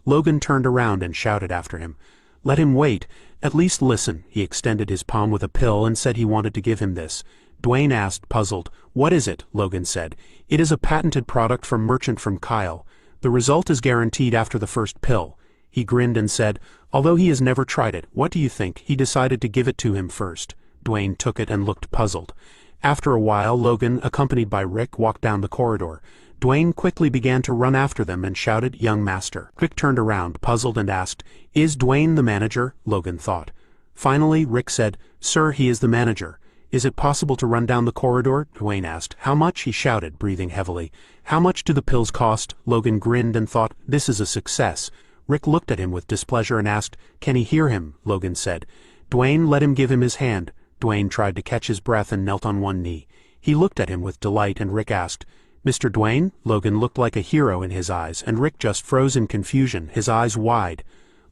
Logan turned around and shouted after him, "Let him wait. At least listen." He extended his palm with a pill and said he wanted to give him this. Dwayne asked, puzzled, "What is it?" Logan said, "It is a patented product from Merchant from Kyle. The result is guaranteed after the first pill." He grinned and said, "Although he has never tried it, what do you think?" He decided to give it to him first. Dwayne took it and looked puzzled. After a while, Logan, accompanied by Rick, walked down the corridor. Dwayne quickly began to run after them and shouted, "Young master." Rick turned around, puzzled, and asked, "Is Dwayne the manager?" Logan thought. Finally, Rick said, "Sir, he is the manager." "Is it possible to run down the corridor?" Dwayne asked. "How much?" he shouted, breathing heavily. "How much do the pills cost?" Logan grinned and thought, "This is a success." Rick looked at him with displeasure and asked, "Can he hear him?" Logan said. "Dwayne, let him give him his hand." Dwayne tried to catch his breath and knelt on one knee. He looked at him with delight and Rick asked, "Mr. Dwayne?" Logan looked like a hero in his eyes and Rick just froze in confusion, his eyes wide.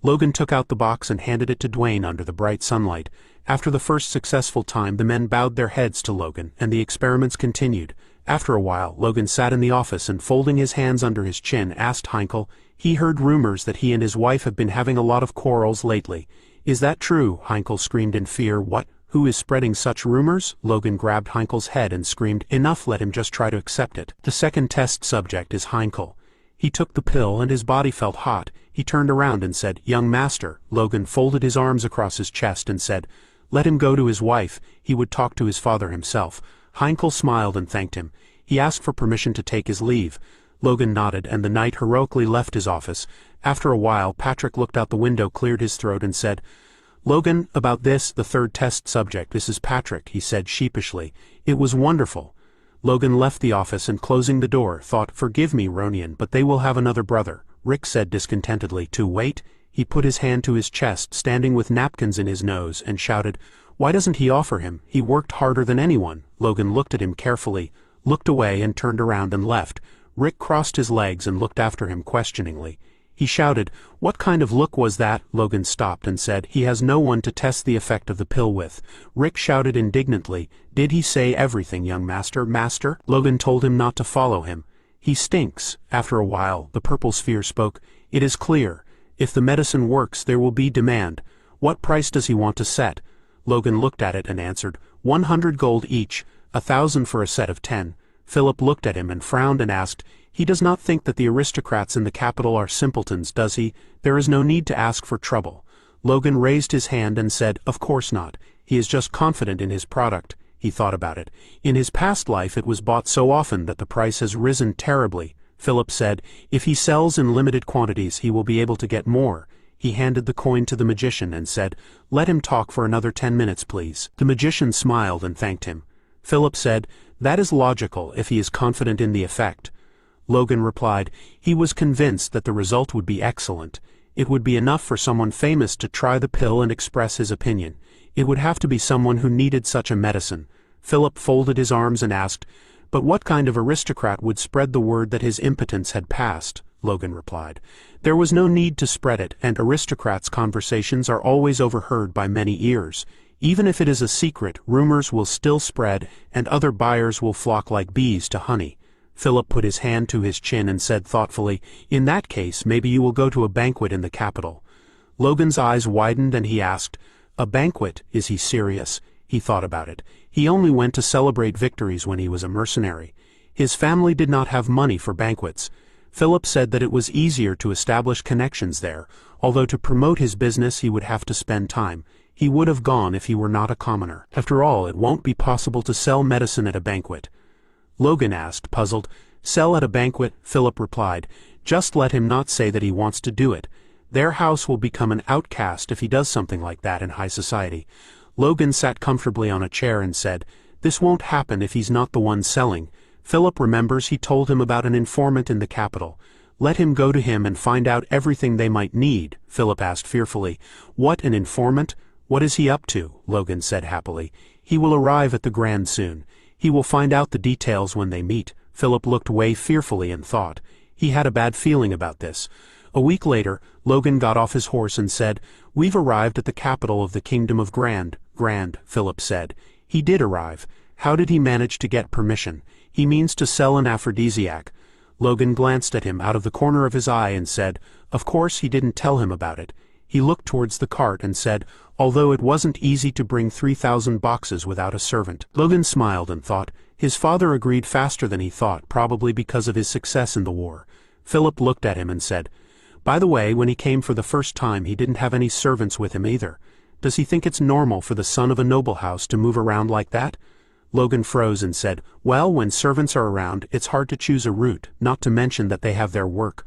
Logan took out the box and handed it to Dwayne under the bright sunlight. After the first successful time, the men bowed their heads to Logan, and the experiments continued. After a while, Logan sat in the office and, folding his hands under his chin, asked Heinkel, "He heard rumors that he and his wife have been having a lot of quarrels lately. Is that true?" Heinkel screamed in fear. "What? Who is spreading such rumors?" Logan grabbed Heinkel's head and screamed, "Enough, let him just try to accept it. The second test subject is Heinkel." He took the pill and his body felt hot. He turned around and said, "Young master." Logan folded his arms across his chest and said, "Let him go to his wife. He would talk to his father himself." Heinkel smiled and thanked him. He asked for permission to take his leave. Logan nodded, and the knight heroically left his office. After a while, Patrick looked out the window, cleared his throat, and said, "Logan, about this, the third test subject, this is Patrick," he said sheepishly. "It was wonderful." Logan left the office and, closing the door, thought, "Forgive me, Ronian, but they will have another brother." Rick said discontentedly, "To wait?" He put his hand to his chest, standing with napkins in his nose, and shouted, "Why doesn't he offer him? He worked harder than anyone." Logan looked at him carefully, looked away and turned around and left. Rick crossed his legs and looked after him questioningly. He shouted, "What kind of look was that?" Logan stopped and said, "He has no one to test the effect of the pill with." Rick shouted indignantly, "Did he say everything, young master?" "Master?" Logan told him not to follow him. "He stinks." After a while, the purple sphere spoke, "It is clear. If the medicine works, there will be demand. What price does he want to set?" Logan looked at it and answered, 100 gold each, 1,000 for a set of 10. Philip looked at him and frowned and asked, "He does not think that the aristocrats in the capital are simpletons, does he? There is no need to ask for trouble." Logan raised his hand and said, "Of course not. He is just confident in his product." He thought about it. In his past life it was bought so often that the price has risen terribly. Philip said, "If he sells in limited quantities, he will be able to get more." He handed the coin to the magician and said, "Let him talk for another 10 minutes, please." The magician smiled and thanked him. Philip said, "That is logical if he is confident in the effect." Logan replied. He was convinced that the result would be excellent. It would be enough for someone famous to try the pill and express his opinion. It would have to be someone who needed such a medicine. Philip folded his arms and asked, "But what kind of aristocrat would spread the word that his impotence had passed?" Logan replied. "There was no need to spread it, and aristocrats' conversations are always overheard by many ears. Even if it is a secret, rumors will still spread, and other buyers will flock like bees to honey." Philip put his hand to his chin and said thoughtfully, "In that case, maybe you will go to a banquet in the capital." Logan's eyes widened and he asked, "A banquet? Is he serious?" He thought about it. He only went to celebrate victories when he was a mercenary. His family did not have money for banquets. Philip said that it was easier to establish connections there, although to promote his business he would have to spend time. He would have gone if he were not a commoner. After all, it won't be possible to sell medicine at a banquet. Logan asked, puzzled. "Sell at a banquet?" Philip replied. "Just let him not say that he wants to do it. Their house will become an outcast if he does something like that in high society." Logan sat comfortably on a chair and said, "This won't happen if he's not the one selling." Philip remembers he told him about an informant in the capital. Let him go to him and find out everything they might need. Philip asked fearfully, "What, an informant? What is he up to?" Logan said happily. "He will arrive at the Grand soon. He will find out the details when they meet." Philip looked away fearfully and thought. He had a bad feeling about this. A week later, Logan got off his horse and said, "We've arrived at the capital of the Kingdom of Grand." "Grand," Philip said. He did arrive. How did he manage to get permission? He means to sell an aphrodisiac. Logan glanced at him out of the corner of his eye and said, "Of course he didn't tell him about it." He looked towards the cart and said, "Although it wasn't easy to bring 3,000 boxes without a servant." Logan smiled and thought, his father agreed faster than he thought, probably because of his success in the war. Philip looked at him and said, "By the way, when he came for the first time he didn't have any servants with him either. Does he think it's normal for the son of a noble house to move around like that?" Logan froze and said, "Well, when servants are around, it's hard to choose a route, not to mention that they have their work."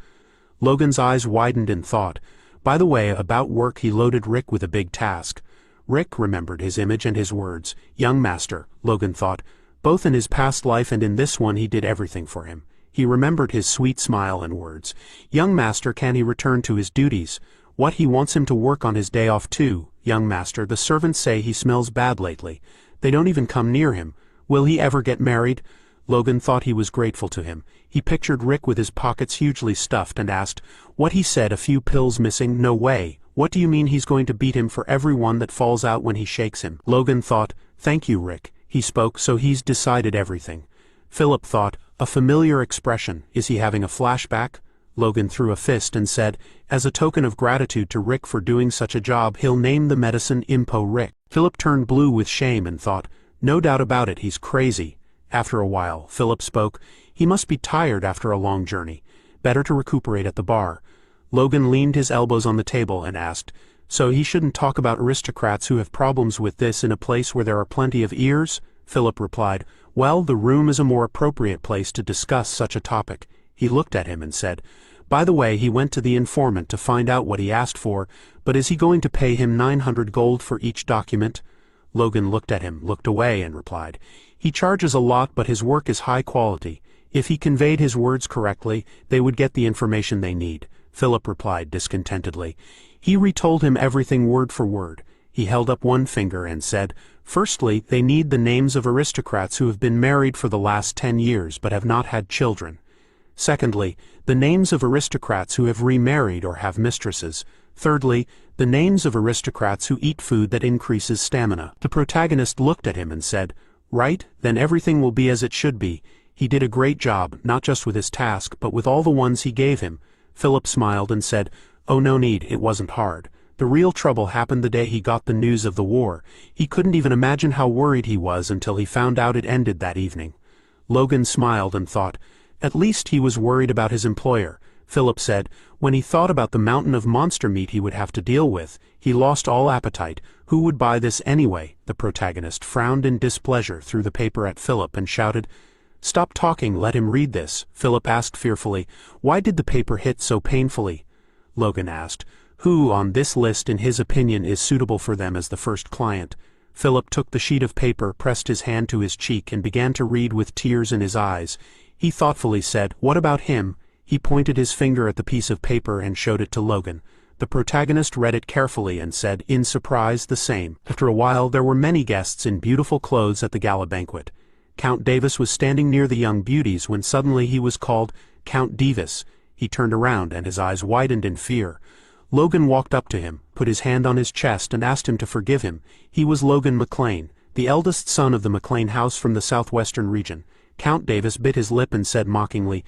Logan's eyes widened in thought. By the way, about work, he loaded Rick with a big task. Rick remembered his image and his words. Young master, Logan thought. Both in his past life and in this one he did everything for him. He remembered his sweet smile and words. Young master, can he return to his duties? What, he wants him to work on his day off too? Young master, the servants say he smells bad lately. They don't even come near him. Will he ever get married? Logan thought he was grateful to him. He pictured Rick with his pockets hugely stuffed and asked, "What?" He said, "A few pills missing? No way. What do you mean he's going to beat him for every one that falls out when he shakes him?" Logan thought, "Thank you, Rick." He spoke, "So he's decided everything." Philip thought, a familiar expression. Is he having a flashback? Logan threw a fist and said, "As a token of gratitude to Rick for doing such a job, he'll name the medicine Impo Rick." Philip turned blue with shame and thought, "No doubt about it, he's crazy." After a while, Philip spoke, "He must be tired after a long journey. Better to recuperate at the bar." Logan leaned his elbows on the table and asked, "So he shouldn't talk about aristocrats who have problems with this in a place where there are plenty of ears?" Philip replied, "Well, the room is a more appropriate place to discuss such a topic." He looked at him and said, "By the way, he went to the informant to find out what he asked for, but is he going to pay him 900 gold for each document?" Logan looked at him, looked away, and replied, "He charges a lot, but his work is high quality. If he conveyed his words correctly, they would get the information they need." Philip replied discontentedly. He retold him everything word for word. He held up one finger and said, "Firstly, they need the names of aristocrats who have been married for the last 10 years but have not had children. Secondly, the names of aristocrats who have remarried or have mistresses. Thirdly, the names of aristocrats who eat food that increases stamina." The protagonist looked at him and said, "Right, then everything will be as it should be." He did a great job, not just with his task, but with all the ones he gave him. Philip smiled and said, "Oh, no need, it wasn't hard. The real trouble happened the day he got the news of the war. He couldn't even imagine how worried he was until he found out it ended that evening." Logan smiled and thought, at least he was worried about his employer. Philip said, when he thought about the mountain of monster meat he would have to deal with, he lost all appetite. Who would buy this anyway? The protagonist frowned in displeasure, threw the paper at Philip and shouted, "Stop talking, let him read this." Philip asked fearfully, "Why did the paper hit so painfully?" Logan asked, "Who on this list in his opinion is suitable for them as the first client?" Philip took the sheet of paper, pressed his hand to his cheek, and began to read with tears in his eyes. He thoughtfully said, "What about him?" He pointed his finger at the piece of paper and showed it to Logan. The protagonist read it carefully and said, in surprise, the same. After a while, there were many guests in beautiful clothes at the gala banquet. Count Davis was standing near the young beauties when suddenly he was called Count Davis. He turned around and his eyes widened in fear. Logan walked up to him, put his hand on his chest and asked him to forgive him. He was Logan McLean, the eldest son of the McLean house from the southwestern region. Count Davis bit his lip and said mockingly,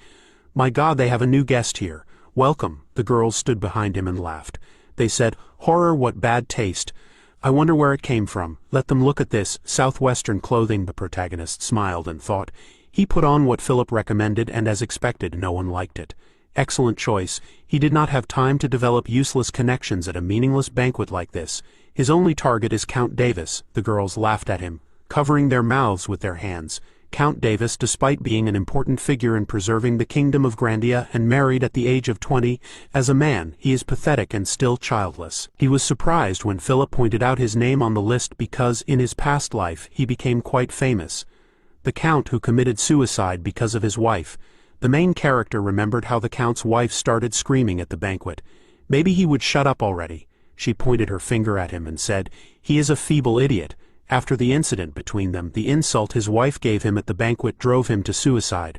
"My God, they have a new guest here. Welcome." The girls stood behind him and laughed. They said, "Horror, what bad taste. I wonder where it came from. Let them look at this, southwestern clothing." The protagonist smiled and thought. He put on what Philip recommended and as expected, no one liked it. Excellent choice. He did not have time to develop useless connections at a meaningless banquet like this. His only target is Count Davis. The girls laughed at him, covering their mouths with their hands. Count Davis, despite being an important figure in preserving the kingdom of Grandia and married at the age of 20, as a man, he is pathetic and still childless. He was surprised when Philip pointed out his name on the list because, in his past life, he became quite famous. The Count who committed suicide because of his wife. The main character remembered how the Count's wife started screaming at the banquet. Maybe he would shut up already. She pointed her finger at him and said, "He is a feeble idiot." After the incident between them, the insult his wife gave him at the banquet drove him to suicide.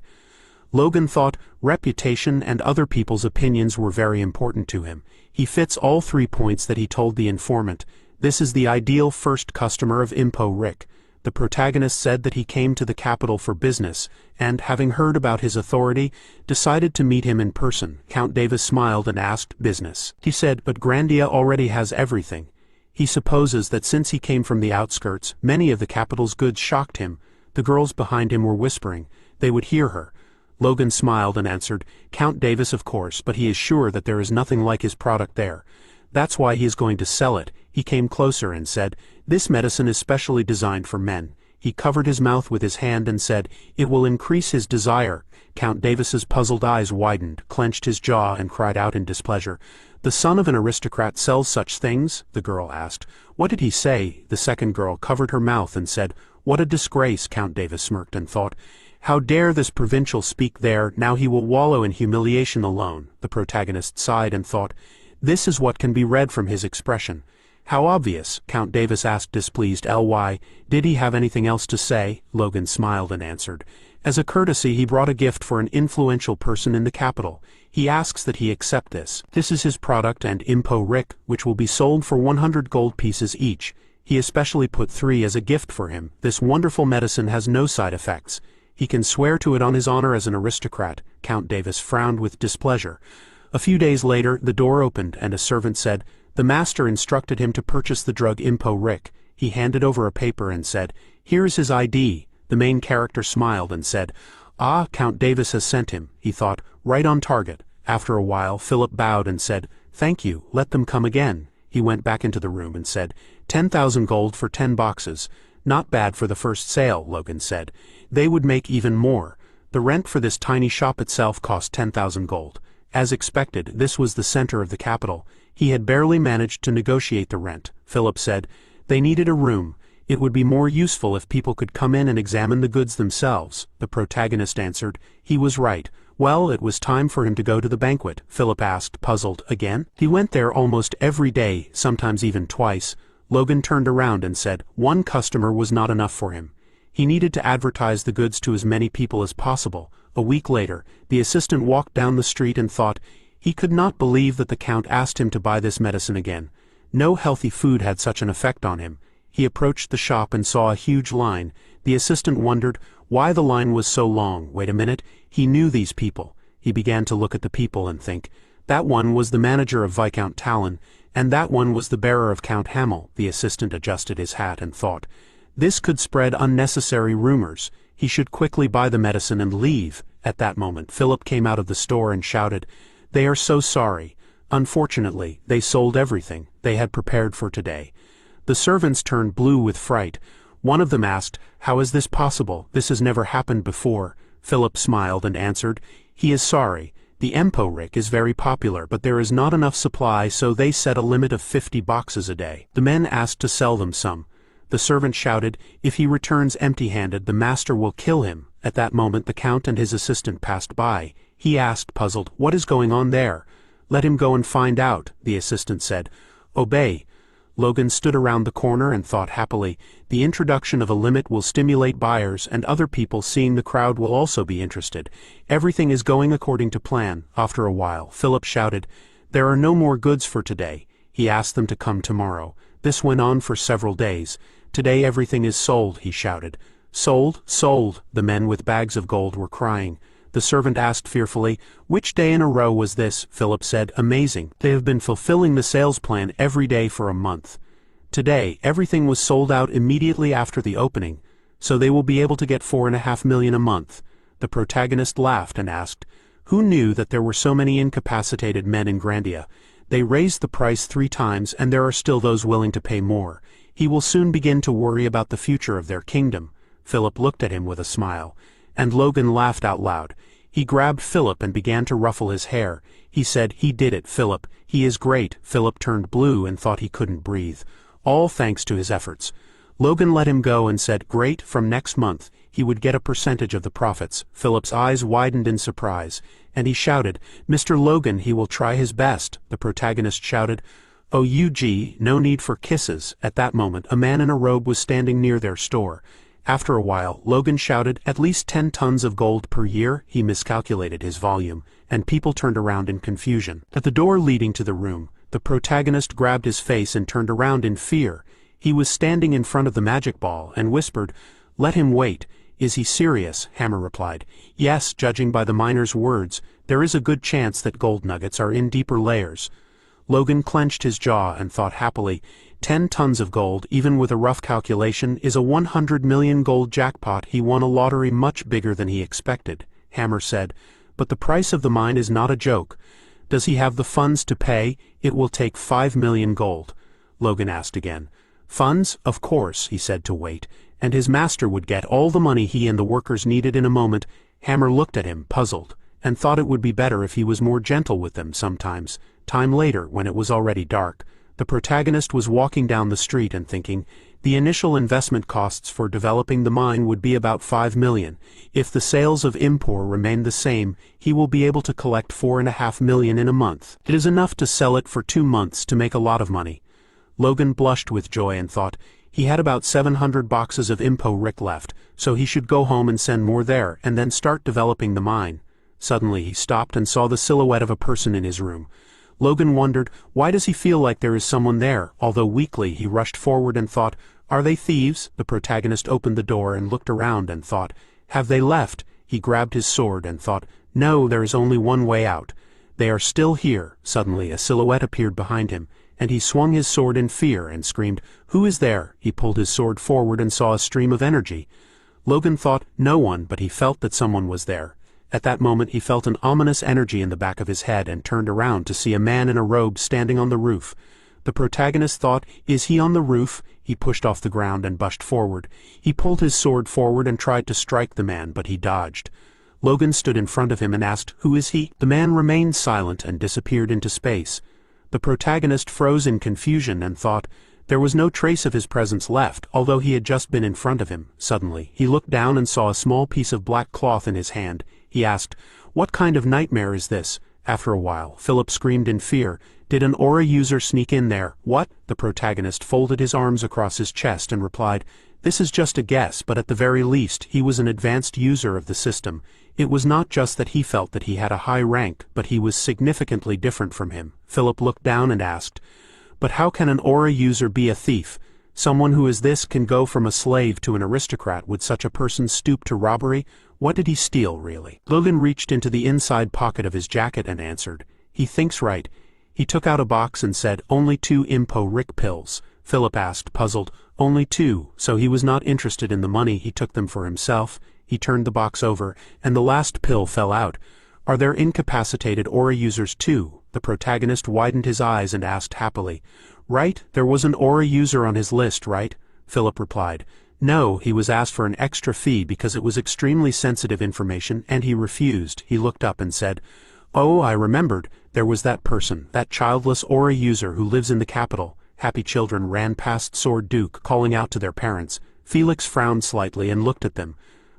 Logan thought reputation and other people's opinions were very important to him. He fits all 3 points that he told the informant. This is the ideal first customer of Impo Rick. The protagonist said that he came to the capital for business, and, having heard about his authority, decided to meet him in person. Count Davis smiled and asked, "Business?" He said, "But Grandia already has everything." He supposes that since he came from the outskirts, many of the capital's goods shocked him. The girls behind him were whispering. They would hear her. Logan smiled and answered, "Count Davis, of course, but he is sure that there is nothing like his product there. That's why he is going to sell it." He came closer and said, "This medicine is specially designed for men." He covered his mouth with his hand and said, "It will increase his desire." Count Davis's puzzled eyes widened, clenched his jaw, and cried out in displeasure. "The son of an aristocrat sells such things?" the girl asked. "What did he say?" The second girl covered her mouth and said, "What a disgrace." Count Davis smirked and thought, "How dare this provincial speak there? Now he will wallow in humiliation alone." The protagonist sighed and thought, "This is what can be read from his expression." "How obvious?" Count Davis asked, displeased. "Ly, did he have anything else to say?" Logan smiled and answered, "As a courtesy he brought a gift for an influential person in the capital. He asks that he accept this. This is his product and Impo Rick, which will be sold for 100 gold pieces each. He especially put 3 as a gift for him. This wonderful medicine has no side effects. He can swear to it on his honor as an aristocrat." Count Davis frowned with displeasure. A few days later, the door opened and a servant said, "The master instructed him to purchase the drug Impo Rick." He handed over a paper and said, "Here is his ID." The main character smiled and said, "Ah, Count Davis has sent him." He thought, right on target. After a while, Philip bowed and said, "Thank you, let them come again." He went back into the room and said, 10,000 gold for 10 boxes. "Not bad for the first sale," Logan said. "They would make even more." The rent for this tiny shop itself cost 10,000 gold. As expected, this was the center of the capital. He had barely managed to negotiate the rent. Philip said, "They needed a room. It would be more useful if people could come in and examine the goods themselves." The protagonist answered, he was right. Well, it was time for him to go to the banquet. Philip asked, puzzled, "Again?" He went there almost every day, sometimes even twice. Logan turned around and said, one customer was not enough for him. He needed to advertise the goods to as many people as possible. A week later, the assistant walked down the street and thought, he could not believe that the Count asked him to buy this medicine again. No healthy food had such an effect on him. He approached the shop and saw a huge line. The assistant wondered why the line was so long. Wait a minute, he knew these people. He began to look at the people and think, that one was the manager of Viscount Talon, and that one was the bearer of Count Hamel. The assistant adjusted his hat and thought, this could spread unnecessary rumors. He should quickly buy the medicine and leave. At that moment, Philip came out of the store and shouted, "They are so sorry. Unfortunately, they sold everything they had prepared for today." The servants turned blue with fright. One of them asked, "How is this possible? This has never happened before." Philip smiled and answered, "He is sorry. The Impo Rick is very popular, but there is not enough supply, so they set a limit of 50 boxes a day." The men asked to sell them some. The servant shouted, "If he returns empty-handed, the master will kill him." At that moment the Count and his assistant passed by. He asked, puzzled, "What is going on there?" "Let him go and find out," the assistant said. "Obey." Logan stood around the corner and thought happily, the introduction of a limit will stimulate buyers, and other people seeing the crowd will also be interested. Everything is going according to plan. After a while, Philip shouted, "There are no more goods for today." He asked them to come tomorrow. This went on for several days. "Today everything is sold," he shouted. "Sold, sold," the men with bags of gold were crying. The servant asked fearfully, "Which day in a row was this?" Philip said, "Amazing. They have been fulfilling the sales plan every day for a month. Today, everything was sold out immediately after the opening, so they will be able to get 4.5 million a month." The protagonist laughed and asked, "Who knew that there were so many incapacitated men in Grandia? They raised the price 3 times and there are still those willing to pay more. He will soon begin to worry about the future of their kingdom." Philip looked at him with a smile. And Logan laughed out loud. He grabbed Philip and began to ruffle his hair. He said, "He did it, Philip. He is great." Philip turned blue and thought he couldn't breathe. All thanks to his efforts. Logan let him go and said, "Great, from next month, he would get a percentage of the profits." Philip's eyes widened in surprise, and he shouted, "Mr. Logan, he will try his best." The protagonist shouted, "Oh, UG, no need for kisses." At that moment, a man in a robe was standing near their store. After a while, Logan shouted, "At least 10 tons of gold per year." He miscalculated his volume, and people turned around in confusion. At the door leading to the room, the protagonist grabbed his face and turned around in fear. He was standing in front of the magic ball and whispered, "Let him wait." "Is he serious?" Hammer replied. "Yes, judging by the miner's words, there is a good chance that gold nuggets are in deeper layers." Logan clenched his jaw and thought happily, 10 tons of gold, even with a rough calculation, is a 100 million gold jackpot. He won a lottery much bigger than he expected. Hammer said, "But the price of the mine is not a joke. Does he have the funds to pay? It will take 5 million gold." Logan asked again. "Funds? Of course," he said to wait, and his master would get all the money he and the workers needed in a moment. Hammer looked at him, puzzled, and thought it would be better if he was more gentle with them sometimes. Time later, when it was already dark, the protagonist was walking down the street and thinking, the initial investment costs for developing the mine would be about 5 million. If the sales of impor remain the same, he will be able to collect 4.5 million in a month. It is enough to sell it for 2 months to make a lot of money. Logan blushed with joy and thought, he had about 700 boxes of impo rick left, so he should go home and send more there, and then start developing the mine. Suddenly he stopped and saw the silhouette of a person in his room. Logan wondered, why does he feel like there is someone there? Although weakly, he rushed forward and thought, are they thieves? The protagonist opened the door and looked around and thought, have they left? He grabbed his sword and thought, no, there is only one way out. They are still here. Suddenly a silhouette appeared behind him, and he swung his sword in fear and screamed, who is there? He pulled his sword forward and saw a stream of energy. Logan thought, no one, but he felt that someone was there. At that moment he felt an ominous energy in the back of his head and turned around to see a man in a robe standing on the roof. The protagonist thought, is he on the roof? He pushed off the ground and bushed forward. He pulled his sword forward and tried to strike the man, but he dodged. Logan stood in front of him and asked, who is he? The man remained silent and disappeared into space. The protagonist froze in confusion and thought, there was no trace of his presence left, although he had just been in front of him. Suddenly, he looked down and saw a small piece of black cloth in his hand. He asked, what kind of nightmare is this? After a while, Philip screamed in fear. Did an aura user sneak in there? What? The protagonist folded his arms across his chest and replied, this is just a guess, but at the very least, he was an advanced user of the system. It was not just that he felt that he had a high rank, but he was significantly different from him. Philip looked down and asked, but how can an aura user be a thief? Someone who is this can go from a slave to an aristocrat. Would such a person stoop to robbery? What did he steal, really? Logan reached into the inside pocket of his jacket and answered, he thinks right. He took out a box and said, only 2 impo rick pills. Philip asked, puzzled, only 2, so he was not interested in the money. He took them for himself. He turned the box over, and the last pill fell out. Are there incapacitated aura users too? The protagonist widened his eyes and asked happily, right, there was an aura user on his list, right? Philip replied, no, he was asked for an extra fee because it was extremely sensitive information, and he refused. He looked up and said, oh, I remembered, there was that person, that childless aura user who lives in the capital. Happy children ran past Sword Duke, calling out to their parents. Felix frowned slightly and looked at them.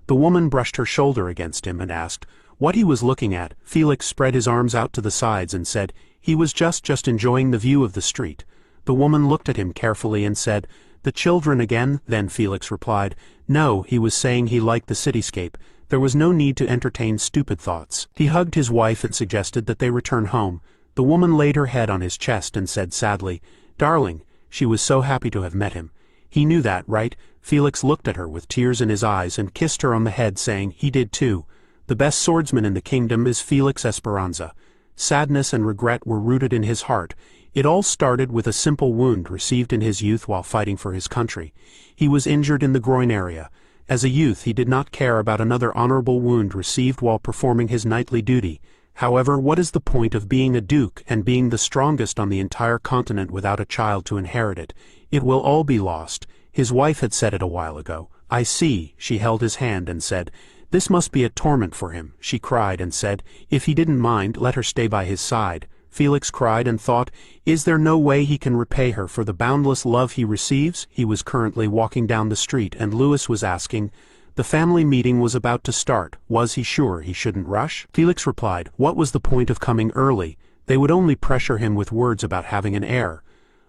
The woman brushed her shoulder against him and asked what he was looking at. Felix spread his arms out to the sides and said he was just enjoying the view of the street. The woman looked at him carefully and said, "The children again?" Then Felix replied, "No, he was saying he liked the cityscape. There was no need to entertain stupid thoughts." He hugged his wife and suggested that they return home. The woman laid her head on his chest and said sadly, "Darling," she was so happy to have met him. "He knew that, right?" Felix looked at her with tears in his eyes and kissed her on the head, saying he did too. The best swordsman in the kingdom is Felix Esperanza. Sadness and regret were rooted in his heart. It all started with a simple wound received in his youth while fighting for his country. He was injured in the groin area. As a youth he did not care about another honorable wound received while performing his knightly duty. However, what is the point of being a duke and being the strongest on the entire continent without a child to inherit it? It will all be lost. His wife had said it a while ago. "I see." She held his hand and said, "This must be a torment for him." She cried and said, if he didn't mind, let her stay by his side. Felix cried and thought, is there no way he can repay her for the boundless love he receives? He was currently walking down the street and Louis was asking, the family meeting was about to start. Was he sure he shouldn't rush? Felix replied, what was the point of coming early? They would only pressure him with words about having an heir.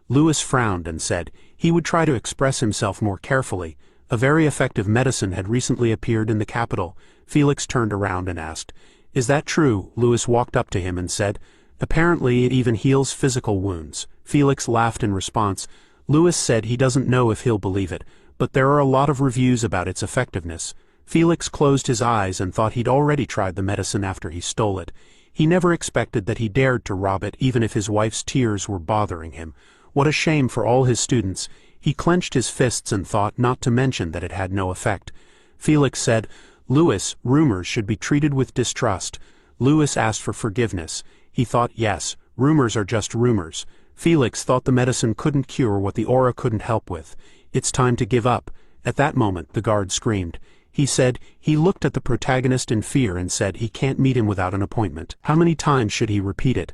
Louis frowned and said he would try to express himself more carefully. A very effective medicine had recently appeared in the capital. Felix turned around and asked, is that true? Louis walked up to him and said, apparently it even heals physical wounds. Felix laughed in response. Louis said he doesn't know if he'll believe it, but there are a lot of reviews about its effectiveness. Felix closed his eyes and thought he'd already tried the medicine after he stole it. He never expected that he dared to rob it even if his wife's tears were bothering him. What a shame for all his students. He clenched his fists and thought not to mention that it had no effect. Felix said, Louis, rumors should be treated with distrust. Louis asked for forgiveness. He thought, yes, rumors are just rumors. Felix thought the medicine couldn't cure what the aura couldn't help with. It's time to give up. At that moment, the guard screamed. He said, he looked at the protagonist in fear and said he can't meet him without an appointment. How many times should he repeat it?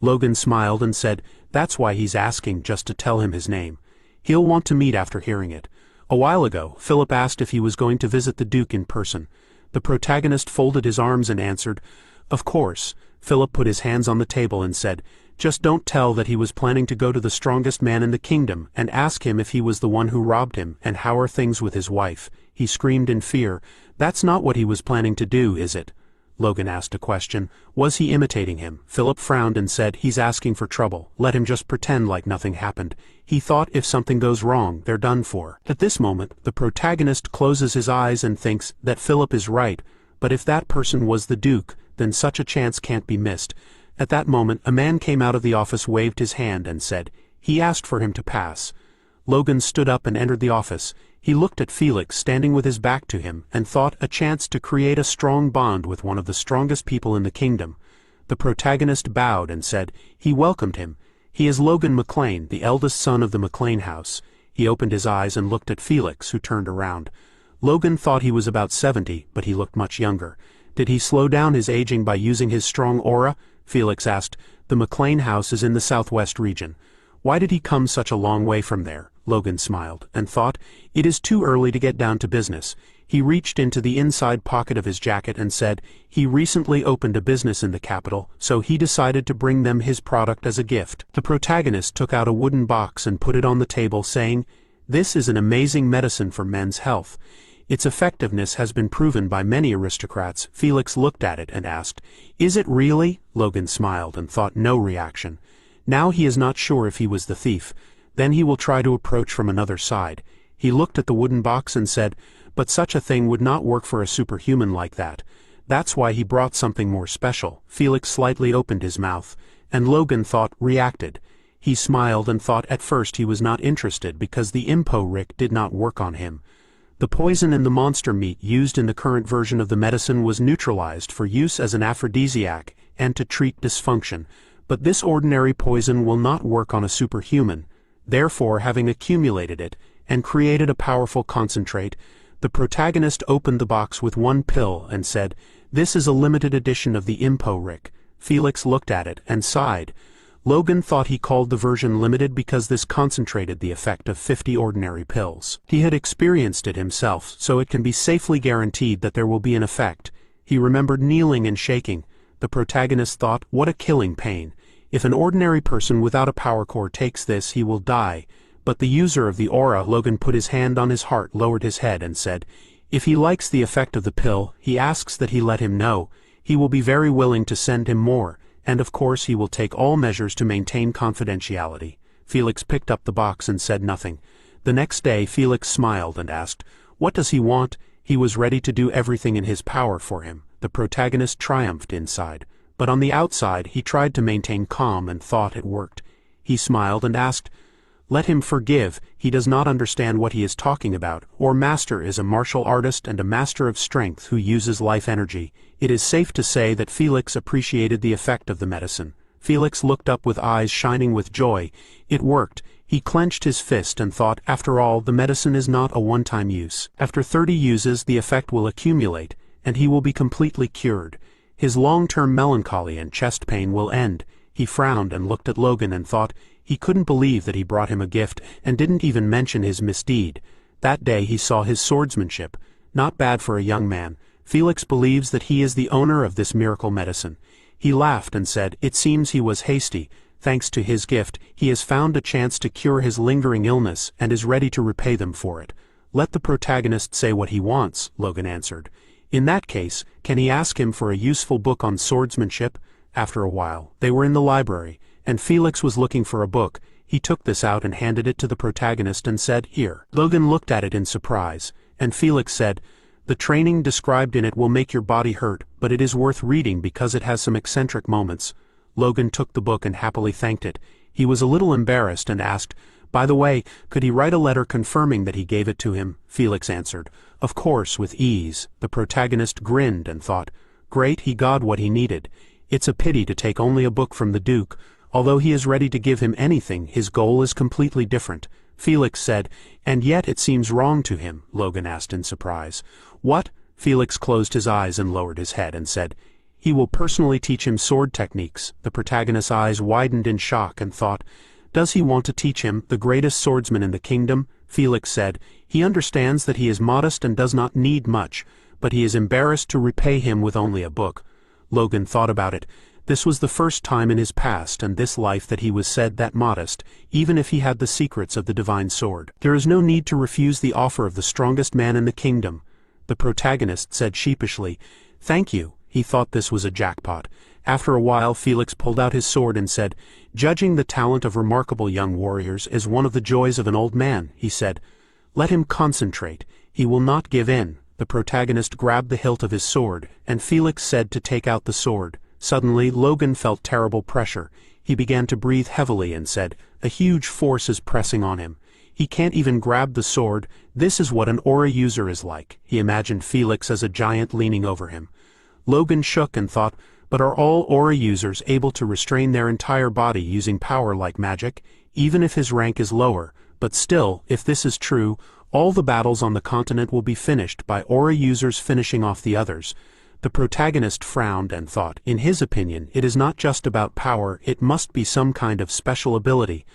Logan smiled and said, that's why he's asking, just to tell him his name. He'll want to meet after hearing it. A while ago, Philip asked if he was going to visit the Duke in person. The protagonist folded his arms and answered, of course. Philip put his hands on the table and said, just don't tell that he was planning to go to the strongest man in the kingdom and ask him if he was the one who robbed him and how are things with his wife. He screamed in fear. That's not what he was planning to do, is it? Logan asked a question. Was he imitating him? Philip frowned and said, he's asking for trouble. Let him just pretend like nothing happened. He thought if something goes wrong, they're done for. At this moment, the protagonist closes his eyes and thinks that Philip is right, but if that person was the Duke, then such a chance can't be missed. At that moment, a man came out of the office, waved his hand and said, he asked for him to pass. Logan stood up and entered the office. He looked at Felix standing with his back to him and thought a chance to create a strong bond with one of the strongest people in the kingdom. The protagonist bowed and said he welcomed him. He is Logan McLean, the eldest son of the McLean house. He opened his eyes and looked at Felix, who turned around. Logan thought he was about 70, but he looked much younger. Did he slow down his aging by using his strong aura? Felix asked. The McLean house is in the southwest region. Why did he come such a long way from there? Logan smiled and thought, it is too early to get down to business. He reached into the inside pocket of his jacket and said, he recently opened a business in the capital, so he decided to bring them his product as a gift. The protagonist took out a wooden box and put it on the table, saying, this is an amazing medicine for men's health. Its effectiveness has been proven by many aristocrats. Felix looked at it and asked, is it really? Logan smiled and thought no reaction. Now he is not sure if he was the thief. Then he will try to approach from another side. He looked at the wooden box and said, but such a thing would not work for a superhuman like that. That's why he brought something more special. Felix slightly opened his mouth, and Logan thought, reacted. He smiled and thought at first he was not interested because the impo rick did not work on him. The poison in the monster meat used in the current version of the medicine was neutralized for use as an aphrodisiac and to treat dysfunction, but this ordinary poison will not work on a superhuman. Therefore, having accumulated it and created a powerful concentrate, the protagonist opened the box with one pill and said, this is a limited edition of the impo rick. Felix looked at it and sighed. Logan thought he called the version limited because this concentrated the effect of 50 ordinary pills. He had experienced it himself, so it can be safely guaranteed that there will be an effect. He remembered kneeling and shaking. The protagonist thought, what a killing pain. If an ordinary person without a power core takes this, he will die. But the user of the aura, Logan put his hand on his heart, lowered his head, and said, if he likes the effect of the pill, he asks that he let him know. He will be very willing to send him more, and of course he will take all measures to maintain confidentiality. Felix picked up the box and said nothing. The next day Felix smiled and asked, what does he want? He was ready to do everything in his power for him. The protagonist triumphed inside, but on the outside he tried to maintain calm and thought it worked. He smiled and asked, let him forgive, he does not understand what he is talking about. Our master is a martial artist and a master of strength who uses life energy. It is safe to say that Felix appreciated the effect of the medicine. Felix looked up with eyes shining with joy. It worked. He clenched his fist and thought, after all, the medicine is not a one-time use. After 30 uses, the effect will accumulate, and he will be completely cured. His long-term melancholy and chest pain will end. He frowned and looked at Logan and thought, he couldn't believe that he brought him a gift and didn't even mention his misdeed. That day he saw his swordsmanship. Not bad for a young man. Felix believes that he is the owner of this miracle medicine. He laughed and said, it seems he was hasty. Thanks to his gift, he has found a chance to cure his lingering illness and is ready to repay them for it. Let the protagonist say what he wants, Logan answered. In that case, can he ask him for a useful book on swordsmanship? After a while, they were in the library, and Felix was looking for a book. He took this out and handed it to the protagonist and said, here. Logan looked at it in surprise, and Felix said, the training described in it will make your body hurt, but it is worth reading because it has some eccentric moments. Logan took the book and happily thanked it. He was a little embarrassed and asked, by the way, could he write a letter confirming that he gave it to him? Felix answered, of course, with ease. The protagonist grinned and thought, great, he got what he needed. It's a pity to take only a book from the Duke. Although he is ready to give him anything, his goal is completely different. Felix said, and yet it seems wrong to him, Logan asked in surprise. What? Felix closed his eyes and lowered his head and said, he will personally teach him sword techniques. The protagonist's eyes widened in shock and thought, does he want to teach him, the greatest swordsman in the kingdom? Felix said, he understands that he is modest and does not need much, but he is embarrassed to repay him with only a book. Logan thought about it. This was the first time in his past and this life that he was said that modest, even if he had the secrets of the divine sword. There is no need to refuse the offer of the strongest man in the kingdom. The protagonist said sheepishly, thank you. He thought this was a jackpot. After a while Felix pulled out his sword and said, judging the talent of remarkable young warriors is one of the joys of an old man, he said. Let him concentrate. He will not give in. The protagonist grabbed the hilt of his sword, and Felix said to take out the sword. Suddenly, Logan felt terrible pressure. He began to breathe heavily and said, a huge force is pressing on him. He can't even grab the sword. This is what an aura user is like. He imagined Felix as a giant leaning over him. Logan shook and thought, but are all aura users able to restrain their entire body using power like magic, even if his rank is lower? But still, if this is true, all the battles on the continent will be finished by aura users finishing off the others. The protagonist frowned and thought, in his opinion, it is not just about power, it must be some kind of special ability.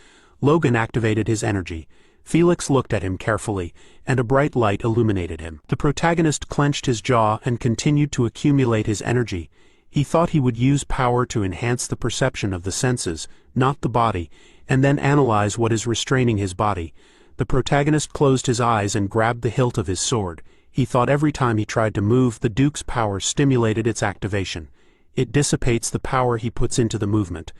Logan activated his energy. Felix looked at him carefully, and a bright light illuminated him. The protagonist clenched his jaw and continued to accumulate his energy. He thought he would use power to enhance the perception of the senses, not the body, and then analyze what is restraining his body. The protagonist closed his eyes and grabbed the hilt of his sword. He thought every time he tried to move, the Duke's power stimulated its activation. It dissipates the power he puts into the movement.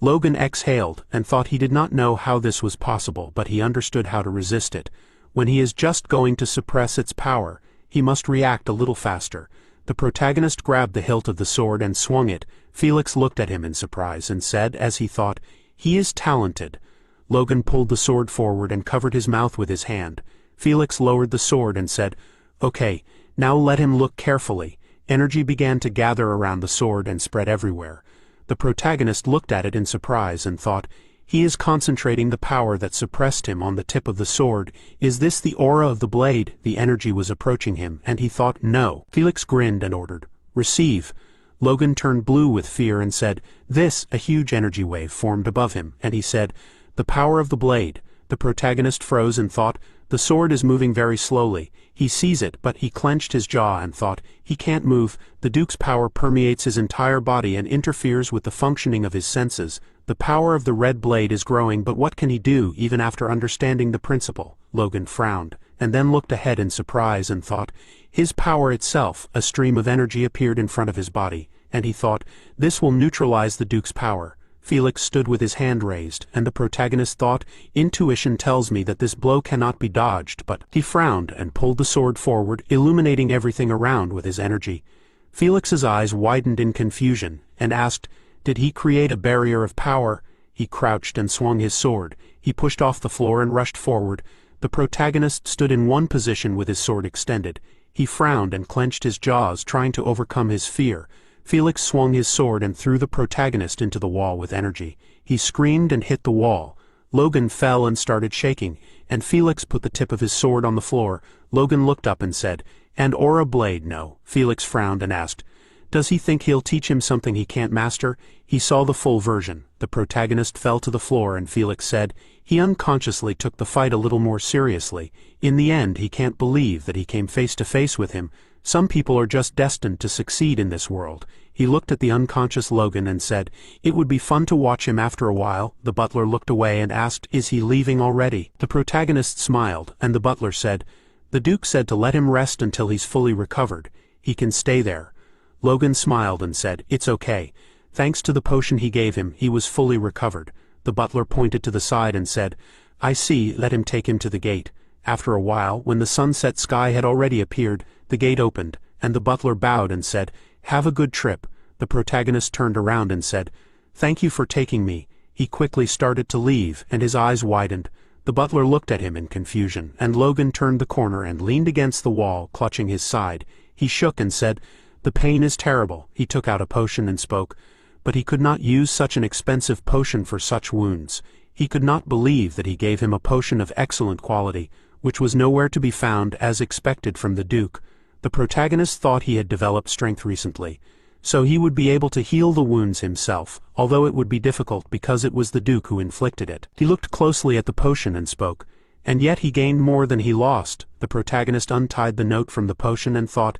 Logan exhaled and thought he did not know how this was possible, but he understood how to resist it. When he is just going to suppress its power, he must react a little faster. The protagonist grabbed the hilt of the sword and swung it. Felix looked at him in surprise and said, as he thought, he is talented. Logan pulled the sword forward and covered his mouth with his hand. Felix lowered the sword and said, okay, now let him look carefully. Energy began to gather around the sword and spread everywhere. The protagonist looked at it in surprise and thought, he is concentrating the power that suppressed him on the tip of the sword. Is this the aura of the blade? The energy was approaching him, and he thought, no. Felix grinned and ordered, receive. Logan turned blue with fear and said, "This," a huge energy wave formed above him, and he said, "The power of the blade." The protagonist froze and thought, "The sword is moving very slowly." He sees it, but he clenched his jaw and thought, "He can't move." The Duke's power permeates his entire body and interferes with the functioning of his senses. The power of the red blade is growing, but what can he do, even after understanding the principle? Logan frowned, and then looked ahead in surprise and thought, his power itself, a stream of energy appeared in front of his body, and he thought, "This will neutralize the Duke's power." Felix stood with his hand raised, and the protagonist thought, "Intuition tells me that this blow cannot be dodged," but he frowned and pulled the sword forward, illuminating everything around with his energy. Felix's eyes widened in confusion, and asked, "Did he create a barrier of power?" He crouched and swung his sword. He pushed off the floor and rushed forward. The protagonist stood in one position with his sword extended. He frowned and clenched his jaws, trying to overcome his fear. Felix swung his sword and threw the protagonist into the wall with energy. He screamed and hit the wall. Logan fell and started shaking, and Felix put the tip of his sword on the floor. Logan looked up and said, "And or a blade, no." Felix frowned and asked, "Does he think he'll teach him something he can't master?" He saw the full version. The protagonist fell to the floor, and Felix said, "He unconsciously took the fight a little more seriously. In the end, he can't believe that he came face to face with him. Some people are just destined to succeed in this world." He looked at the unconscious Logan and said, "It would be fun to watch him after a while." The butler looked away and asked, "Is he leaving already?" The protagonist smiled, and the butler said, "The Duke said to let him rest until he's fully recovered. He can stay there." Logan smiled and said, "It's okay. Thanks to the potion he gave him, he was fully recovered." The butler pointed to the side and said, "I see, let him take him to the gate." After a while, when the sunset sky had already appeared, the gate opened, and the butler bowed and said, "Have a good trip." The protagonist turned around and said, "Thank you for taking me." He quickly started to leave, and his eyes widened. The butler looked at him in confusion, and Logan turned the corner and leaned against the wall, clutching his side. He shook and said, "The pain is terrible." He took out a potion and spoke, but he could not use such an expensive potion for such wounds. He could not believe that he gave him a potion of excellent quality, which was nowhere to be found as expected from the Duke. The protagonist thought he had developed strength recently, so he would be able to heal the wounds himself, although it would be difficult because it was the Duke who inflicted it. He looked closely at the potion and spoke, and yet he gained more than he lost. The protagonist untied the note from the potion and thought,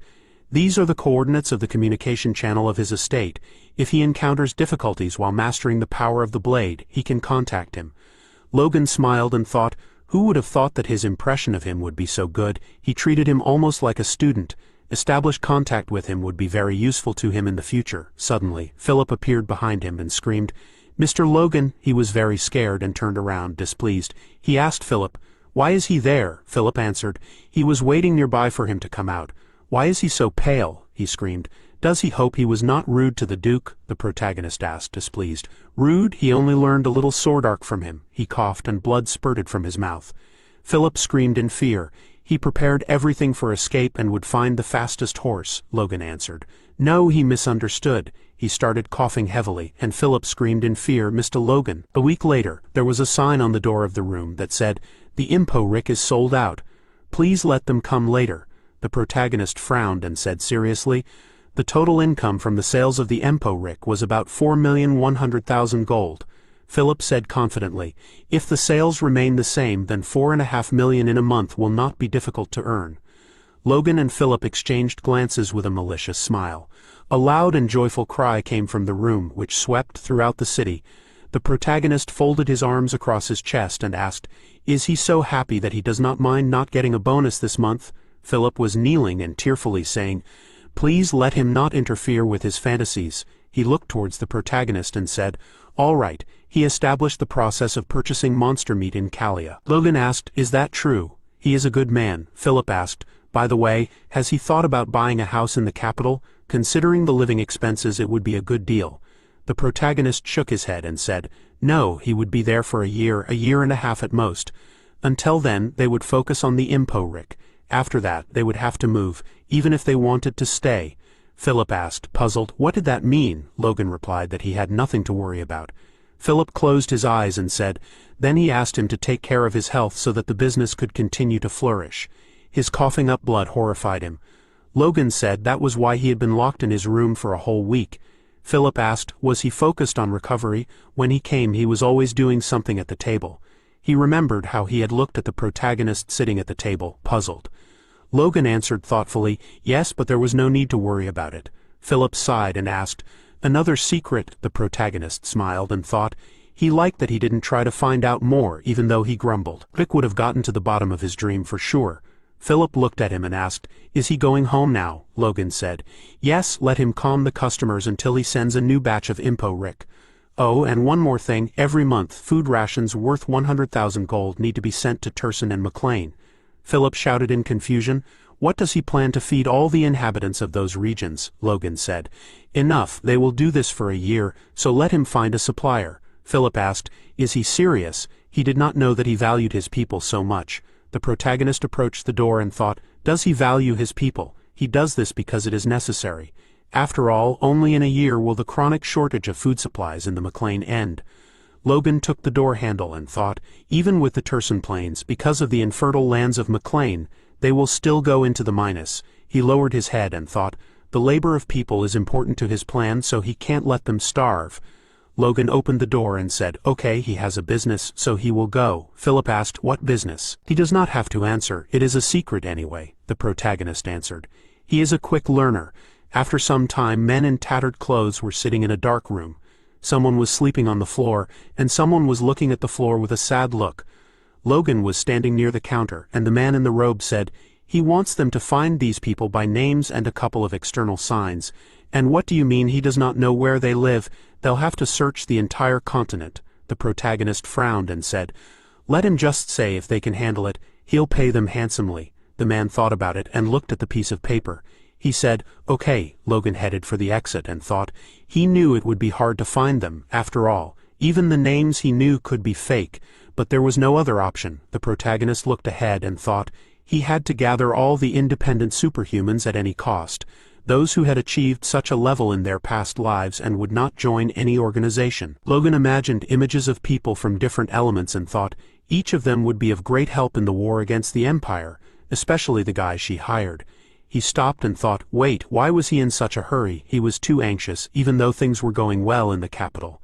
"These are the coordinates of the communication channel of his estate. If he encounters difficulties while mastering the power of the blade, he can contact him." Logan smiled and thought, who would have thought that his impression of him would be so good? He treated him almost like a student. Established contact with him would be very useful to him in the future. Suddenly, Philip appeared behind him and screamed, "Mr. Logan!" He was very scared and turned around, displeased. He asked Philip, "Why is he there?" Philip answered, "He was waiting nearby for him to come out." "Why is he so pale?" he screamed. "Does he hope he was not rude to the Duke?" the protagonist asked, displeased. "Rude? He only learned a little sword art from him." He coughed and blood spurted from his mouth. Philip screamed in fear. "He prepared everything for escape and would find the fastest horse," Logan answered. "No, he misunderstood." He started coughing heavily, and Philip screamed in fear, "Mr. Logan." A week later, there was a sign on the door of the room that said, "The Impo Rick is sold out. Please let them come later." The protagonist frowned and said seriously, "The total income from the sales of the Impo Rick was about 4,100,000 gold." Philip said confidently, "If the sales remain the same, then 4.5 million in a month will not be difficult to earn." Logan and Philip exchanged glances with a malicious smile. A loud and joyful cry came from the room, which swept throughout the city. The protagonist folded his arms across his chest and asked, "Is he so happy that he does not mind not getting a bonus this month?" Philip was kneeling and tearfully saying, "Please let him not interfere with his fantasies." He looked towards the protagonist and said, "All right." He established the process of purchasing monster meat in Kalia. Logan asked, "Is that true?" "He is a good man." Philip asked, "By the way, has he thought about buying a house in the capital? Considering the living expenses, it would be a good deal." The protagonist shook his head and said, "No, he would be there for a year and a half at most. Until then, they would focus on the Impo Rick. After that, they would have to move, even if they wanted to stay." Philip asked, puzzled, "What did that mean?" Logan replied that he had nothing to worry about. Philip closed his eyes and said, then he asked him to take care of his health so that the business could continue to flourish. His coughing up blood horrified him. Logan said that was why he had been locked in his room for a whole week. Philip asked, was he focused on recovery? When he came, he was always doing something at the table. He remembered how he had looked at the protagonist sitting at the table, puzzled. Logan answered thoughtfully, yes, but there was no need to worry about it. Philip sighed and asked, another secret? The protagonist smiled and thought. He liked that he didn't try to find out more, even though he grumbled. Rick would have gotten to the bottom of his dream for sure. Philip looked at him and asked, is he going home now? Logan said, yes, let him calm the customers until he sends a new batch of info, Rick. Oh, and one more thing, every month, food rations worth 100,000 gold need to be sent to Turson and McLean. Philip shouted in confusion, what does he plan to feed all the inhabitants of those regions? Logan said, enough, they will do this for a year, so let him find a supplier. Philip asked, is he serious? He did not know that he valued his people so much. The protagonist approached the door and thought, does he value his people? He does this because it is necessary. After all, only in a year will the chronic shortage of food supplies in the McLean end. Logan took the door handle and thought, even with the Turson Plains, because of the infertile lands of McLean, they will still go into the minus. He lowered his head and thought, the labor of people is important to his plan, so he can't let them starve. Logan opened the door and said, okay, he has a business, so he will go. Philip asked, what business? He does not have to answer, it is a secret anyway, the protagonist answered. He is a quick learner. After some time, men in tattered clothes were sitting in a dark room. Someone was sleeping on the floor, and someone was looking at the floor with a sad look. Logan was standing near the counter, and the man in the robe said, he wants them to find these people by names and a couple of external signs. And what do you mean he does not know where they live? They'll have to search the entire continent. The protagonist frowned and said, let him just say if they can handle it, he'll pay them handsomely. The man thought about it and looked at the piece of paper. He said, okay. Logan headed for the exit and thought, he knew it would be hard to find them, after all. Even the names he knew could be fake, but there was no other option. The protagonist looked ahead and thought, he had to gather all the independent superhumans at any cost. Those who had achieved such a level in their past lives and would not join any organization. Logan imagined images of people from different elements and thought, each of them would be of great help in the war against the Empire, especially the guy she hired. He stopped and thought, wait, why was he in such a hurry? He was too anxious, even though things were going well in the capital.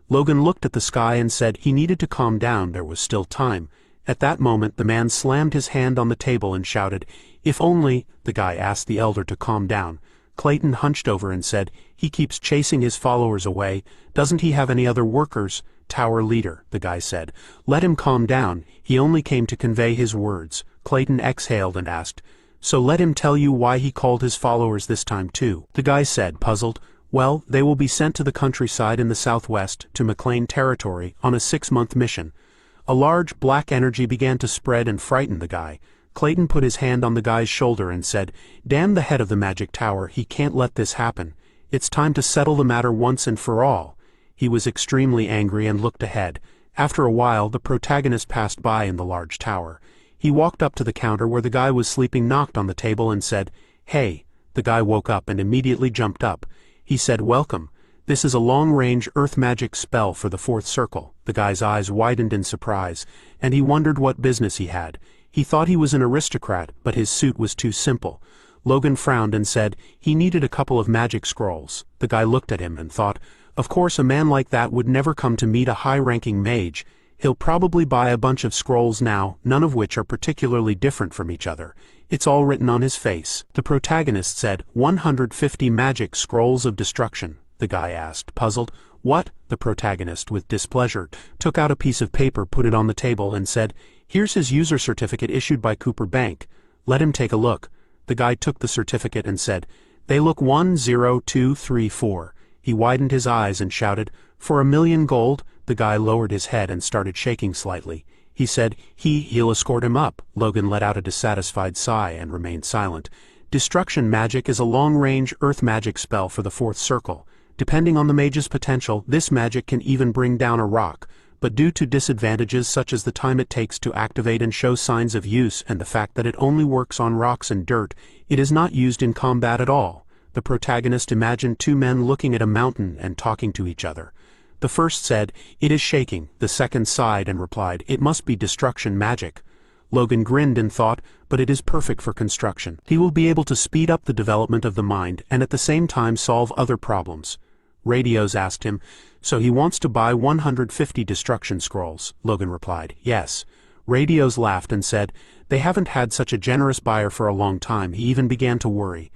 Logan looked at the sky and said he needed to calm down, there was still time. At that moment the man slammed his hand on the table and shouted, if only. The guy asked the elder to calm down. Clayton hunched over and said, he keeps chasing his followers away. Doesn't he have any other workers? Tower leader, the guy said. Let him calm down, he only came to convey his words. Clayton exhaled and asked, so let him tell you why he called his followers this time too. The guy said, puzzled, well, they will be sent to the countryside in the southwest, to McLean territory, on a 6-month mission. A large black energy began to spread and frighten the guy. Clayton put his hand on the guy's shoulder and said, damn the head of the magic tower, he can't let this happen. It's time to settle the matter once and for all. He was extremely angry and looked ahead. After a while, the protagonist passed by in the large tower. He walked up to the counter where the guy was sleeping, knocked on the table and said, hey. The guy woke up and immediately jumped up. He said, welcome. This is a long-range earth magic spell for the 4th circle. The guy's eyes widened in surprise, and he wondered what business he had. He thought he was an aristocrat, but his suit was too simple. Logan frowned and said he needed a couple of magic scrolls. The guy looked at him and thought, of course a man like that would never come to meet a high-ranking mage. He'll probably buy a bunch of scrolls now, none of which are particularly different from each other. It's all written on his face. The protagonist said, 150 magic scrolls of destruction. The guy asked, puzzled. What? The protagonist, with displeasure, took out a piece of paper, put it on the table, and said, here's his user certificate issued by Cooper Bank. Let him take a look. The guy took the certificate and said, they look 10234. He widened his eyes and shouted, for 1,000,000 gold? The guy lowered his head and started shaking slightly. He said, he'll escort him up. Logan let out a dissatisfied sigh and remained silent. Destruction magic is a long-range earth magic spell for the 4th circle. Depending on the mage's potential, this magic can even bring down a rock, but due to disadvantages such as the time it takes to activate and show signs of use and the fact that it only works on rocks and dirt, it is not used in combat at all. The protagonist imagined 2 men looking at a mountain and talking to each other. The first said, it is shaking. The second sighed and replied, it must be destruction magic. Logan grinned and thought, but it is perfect for construction. He will be able to speed up the development of the mind and at the same time solve other problems. Radios asked him, so he wants to buy 150 destruction scrolls. Logan replied, yes. Radios laughed and said, they haven't had such a generous buyer for a long time. He even began to worry.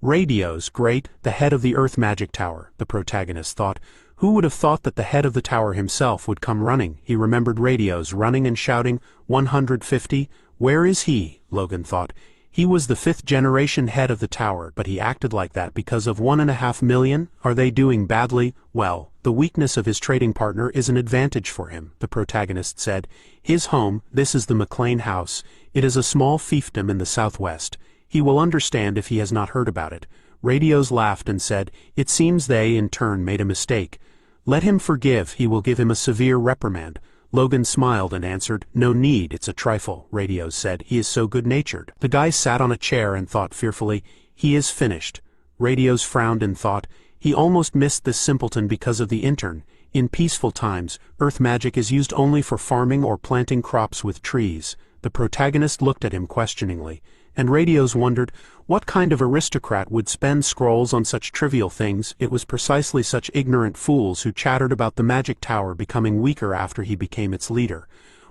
Radios, great, the head of the Earth Magic Tower, the protagonist thought. Who would have thought that the head of the tower himself would come running? He remembered Radios running and shouting, 150? Where is he? Logan thought. He was the 5th generation head of the tower, but he acted like that because of 1.5 million? Are they doing badly? Well, the weakness of his trading partner is an advantage for him, the protagonist said. His home, this is the McLean house. It is a small fiefdom in the southwest. He will understand if he has not heard about it. Radios laughed and said, it seems they, in turn, made a mistake. Let him forgive, he will give him a severe reprimand. Logan smiled and answered, no need, it's a trifle. Radios said, he is so good-natured. The guy sat on a chair and thought fearfully, he is finished. Radios frowned and thought, he almost missed this simpleton because of the intern. In peaceful times, earth magic is used only for farming or planting crops with trees. The protagonist looked at him questioningly, and Radios wondered, what kind of aristocrat would spend scrolls on such trivial things? It was precisely such ignorant fools who chattered about the magic tower becoming weaker after he became its leader.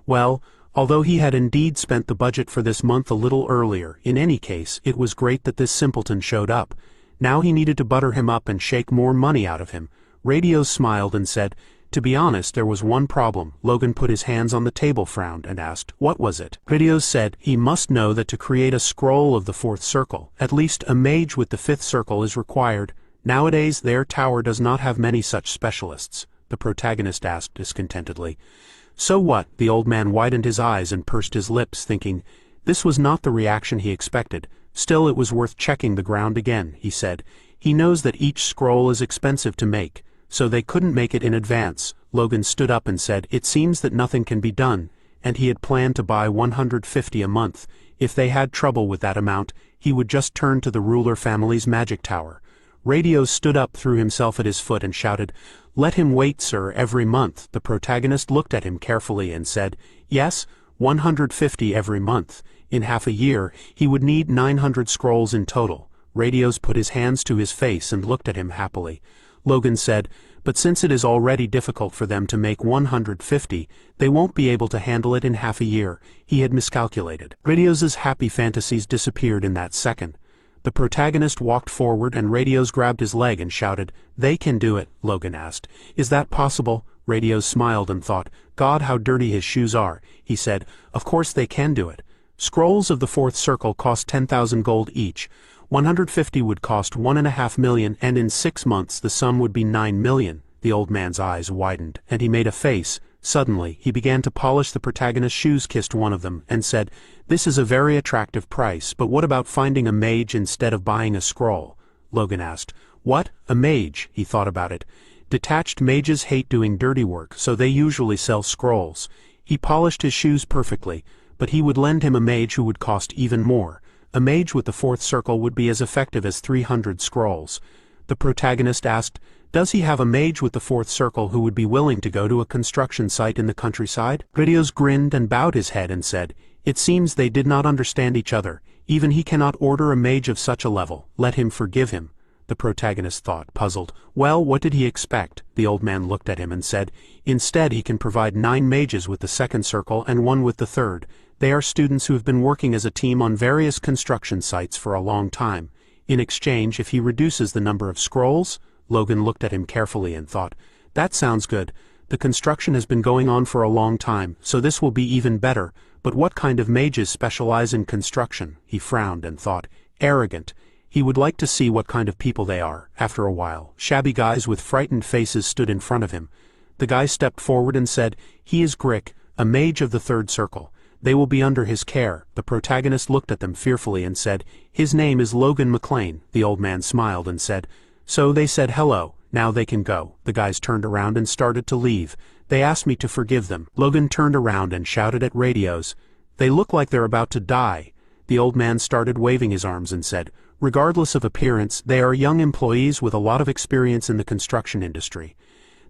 Well, although he had indeed spent the budget for this month a little earlier, in any case, it was great that this simpleton showed up. Now he needed to butter him up and shake more money out of him. Radios smiled and said, to be honest, there was one problem. Logan put his hands on the table, frowned, and asked, what was it? Radios said, he must know that to create a scroll of the 4th circle, at least a mage with the 5th circle is required. Nowadays, their tower does not have many such specialists. The protagonist asked discontentedly. So what? The old man widened his eyes and pursed his lips, thinking, this was not the reaction he expected. Still, it was worth checking the ground again, he said. He knows that each scroll is expensive to make. So they couldn't make it in advance. Logan stood up and said, it seems that nothing can be done, and he had planned to buy 150 a month. If they had trouble with that amount, he would just turn to the ruler family's magic tower. Radios stood up, threw himself at his foot and shouted, let him wait, sir, every month. The protagonist looked at him carefully and said, yes, 150 every month. In half a year, he would need 900 scrolls in total. Radios put his hands to his face and looked at him happily. Logan said, but since it is already difficult for them to make 150, they won't be able to handle it in half a year. He had miscalculated. Radios's happy fantasies disappeared in that second. The protagonist walked forward and Radios grabbed his leg and shouted, they can do it, Logan asked. Is that possible? Radios smiled and thought, God, how dirty his shoes are. He said, of course they can do it. Scrolls of the 4th circle cost 10,000 gold each. 150 would cost 1.5 million, and in 6 months the sum would be 9 million. The old man's eyes widened, and he made a face. Suddenly, he began to polish the protagonist's shoes, kissed one of them, and said, this is a very attractive price, but what about finding a mage instead of buying a scroll? Logan asked, what? A mage? He thought about it. Detached mages hate doing dirty work, so they usually sell scrolls. He polished his shoes perfectly, but he would lend him a mage who would cost even more. A mage with the 4th circle would be as effective as 300 scrolls. The protagonist asked, does he have a mage with the 4th circle who would be willing to go to a construction site in the countryside? Radios grinned and bowed his head and said, it seems they did not understand each other. Even he cannot order a mage of such a level. Let him forgive him. The protagonist thought, puzzled. Well, what did he expect? The old man looked at him and said, instead he can provide 9 mages with the 2nd circle and 1 with the 3rd. They are students who have been working as a team on various construction sites for a long time. In exchange, if he reduces the number of scrolls? Logan looked at him carefully and thought, that sounds good. The construction has been going on for a long time, so this will be even better. But what kind of mages specialize in construction? He frowned and thought, arrogant. He would like to see what kind of people they are. After a while, shabby guys with frightened faces stood in front of him. The guy stepped forward and said, he is Grick, a mage of the 3rd circle. They will be under his care. The protagonist looked at them fearfully and said, his name is Logan McLean. The old man smiled and said, so they said hello. Now they can go. The guys turned around and started to leave. They asked me to forgive them. Logan turned around and shouted at Radios, they look like they're about to die. The old man started waving his arms and said, regardless of appearance, they are young employees with a lot of experience in the construction industry.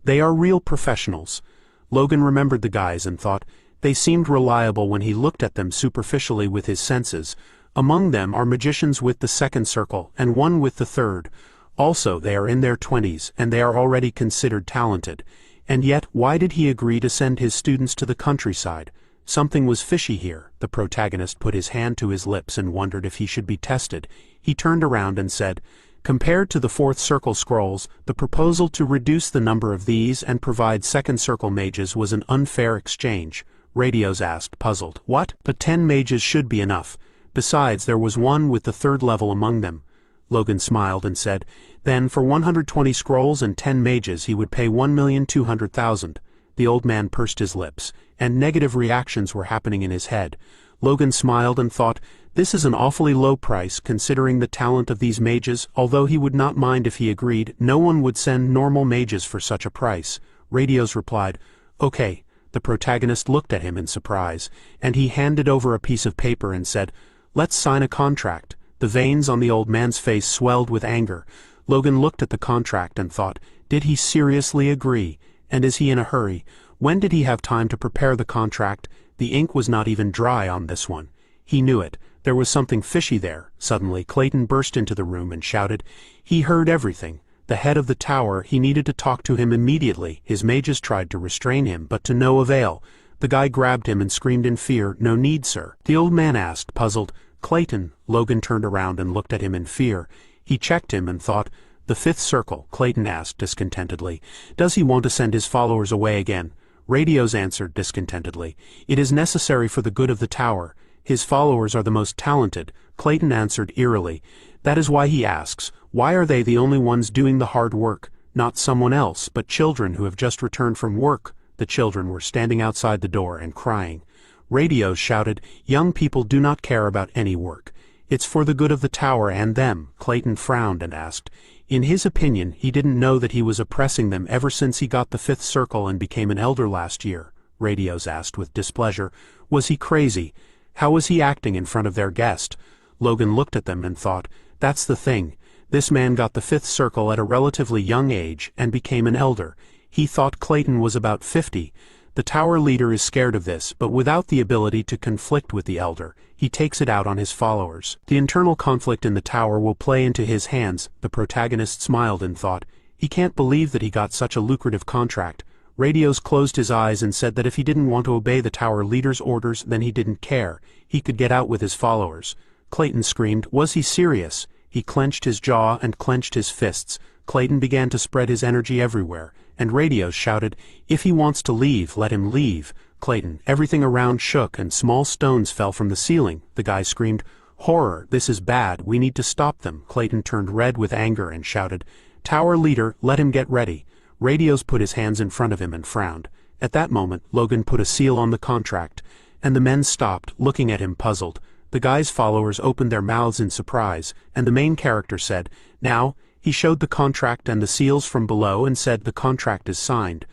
They are real professionals. Logan remembered the guys and thought, They seemed reliable when he looked at them superficially with his senses. Among them are magicians with the second circle, and one with the third. Also, they are in their 20s, and they are already considered talented. And yet, why did he agree to send his students to the countryside? Something was fishy here. The protagonist put his hand to his lips and wondered if he should be tested. He turned around and said, "Compared to the fourth circle scrolls, the proposal to reduce the number of these and provide second circle mages was an unfair exchange." Radios asked, puzzled. "What? But 10 mages should be enough. Besides, there was one with the third level among them." Logan smiled and said, "Then for 120 scrolls and 10 mages he would pay 1,200,000. The old man pursed his lips, and negative reactions were happening in his head. Logan smiled and thought, this is an awfully low price considering the talent of these mages. Although he would not mind if he agreed, no one would send normal mages for such a price. Radios replied, "Okay." The protagonist looked at him in surprise, and he handed over a piece of paper and said, "Let's sign a contract." The veins on the old man's face swelled with anger. Logan looked at the contract and thought, did he seriously agree? And is he in a hurry? When did he have time to prepare the contract? The ink was not even dry on this one. He knew it. There was something fishy there. Suddenly, Clayton burst into the room and shouted. He heard everything. The head of the tower, he needed to talk to him immediately. His mages tried to restrain him, but to no avail. The guy grabbed him and screamed in fear, "No need, sir." The old man asked, puzzled, "Clayton?" Logan turned around and looked at him in fear. He checked him and thought, "The fifth circle?" Clayton asked discontentedly. "Does he want to send his followers away again?" Radios answered discontentedly. "It is necessary for the good of the tower. His followers are the most talented." Clayton answered eerily. "That is why he asks. Why are they the only ones doing the hard work? Not someone else, but children who have just returned from work." The children were standing outside the door and crying. Radios shouted, "Young people do not care about any work. It's for the good of the tower and them." Clayton frowned and asked. In his opinion, he didn't know that he was oppressing them ever since he got the fifth circle and became an elder last year. Radios asked with displeasure. Was he crazy? How was he acting in front of their guest? Logan looked at them and thought, that's the thing. This man got the fifth circle at a relatively young age and became an elder. He thought Clayton was about 50. The tower leader is scared of this, but without the ability to conflict with the elder, he takes it out on his followers. The internal conflict in the tower will play into his hands. The protagonist smiled and thought, he can't believe that he got such a lucrative contract. Radios closed his eyes and said that if he didn't want to obey the tower leader's orders, then he didn't care. He could get out with his followers. Clayton screamed, was he serious? He clenched his jaw and clenched his fists. Clayton began to spread his energy everywhere, and Radios shouted, if he wants to leave, let him leave. Clayton, everything around shook and small stones fell from the ceiling. The guy screamed, horror, this is bad, we need to stop them. Clayton turned red with anger and shouted, tower leader, let him get ready. Radios put his hands in front of him and frowned. At that moment, Logan put a seal on the contract, and the men stopped, looking at him puzzled. The guy's followers opened their mouths in surprise, and the main character said, now. He showed the contract and the seals from below and said the contract is signed.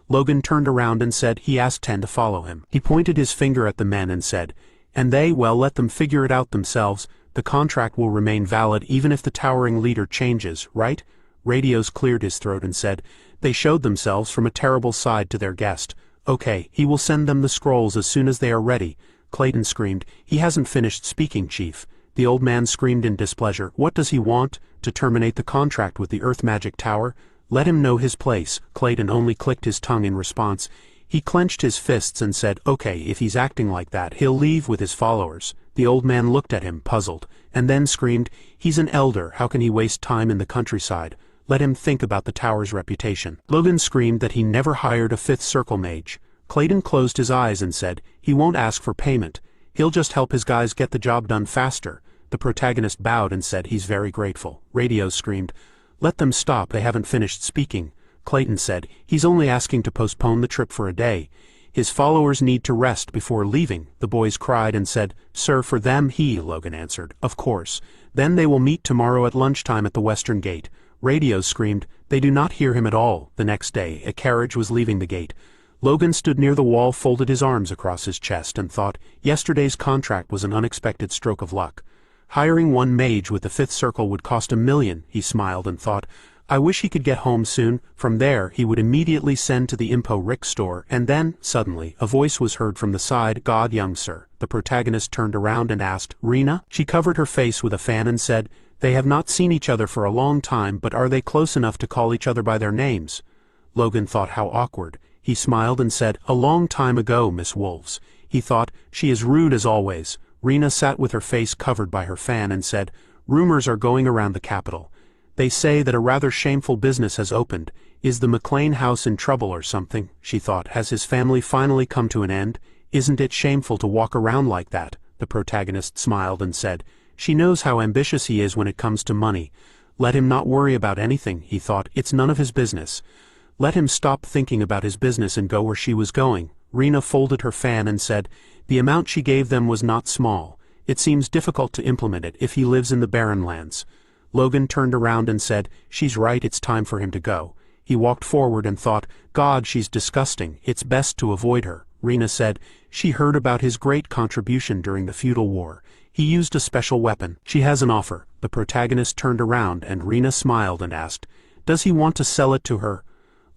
Logan turned around and said he asked 10 to follow him. He pointed his finger at the men and said, and they, well, let them figure it out themselves. The contract will remain valid even if the towering leader changes, right? Radios cleared his throat and said, they showed themselves from a terrible side to their guest. Okay, he will send them the scrolls as soon as they are ready. Clayton screamed, he hasn't finished speaking, Chief. The old man screamed in displeasure, what does he want? To terminate the contract with the Earth Magic Tower? Let him know his place. Clayton only clicked his tongue in response. He clenched his fists and said, okay, if he's acting like that, he'll leave with his followers. The old man looked at him, puzzled, and then screamed, he's an elder, how can he waste time in the countryside? Let him think about the tower's reputation. Logan screamed that he never hired a fifth circle mage. Clayton closed his eyes and said, he won't ask for payment. He'll just help his guys get the job done faster. The protagonist bowed and said he's very grateful. Radios screamed, let them stop, they haven't finished speaking. Clayton said, he's only asking to postpone the trip for a day. His followers need to rest before leaving. The boys cried and said, sir, for them Logan answered, of course. Then they will meet tomorrow at lunchtime at the western gate. Radios screamed, they do not hear him at all. The next day, a carriage was leaving the gate. Logan stood near the wall, folded his arms across his chest, and thought, yesterday's contract was an unexpected stroke of luck. Hiring one mage with the fifth circle would cost $1 million, he smiled and thought, I wish he could get home soon. From there, he would immediately send to the Impo Rick store, and then, suddenly, a voice was heard from the side. God, young sir. The protagonist turned around and asked, Rena? She covered her face with a fan and said, they have not seen each other for a long time, but are they close enough to call each other by their names? Logan thought how awkward. He smiled and said, a long time ago, Miss Wolves. He thought, she is rude as always. Rena sat with her face covered by her fan and said, rumors are going around the capital. They say that a rather shameful business has opened. Is the McLean house in trouble or something? She thought, has his family finally come to an end? Isn't it shameful to walk around like that? The protagonist smiled and said, she knows how ambitious he is when it comes to money. Let him not worry about anything, he thought, it's none of his business. Let him stop thinking about his business and go where she was going. Rena folded her fan and said, the amount she gave them was not small. It seems difficult to implement it if he lives in the barren lands. Logan turned around and said, she's right, it's time for him to go. He walked forward and thought, God, she's disgusting, it's best to avoid her. Rena said, she heard about his great contribution during the feudal war. He used a special weapon. She has an offer. The protagonist turned around and Rena smiled and asked, does he want to sell it to her?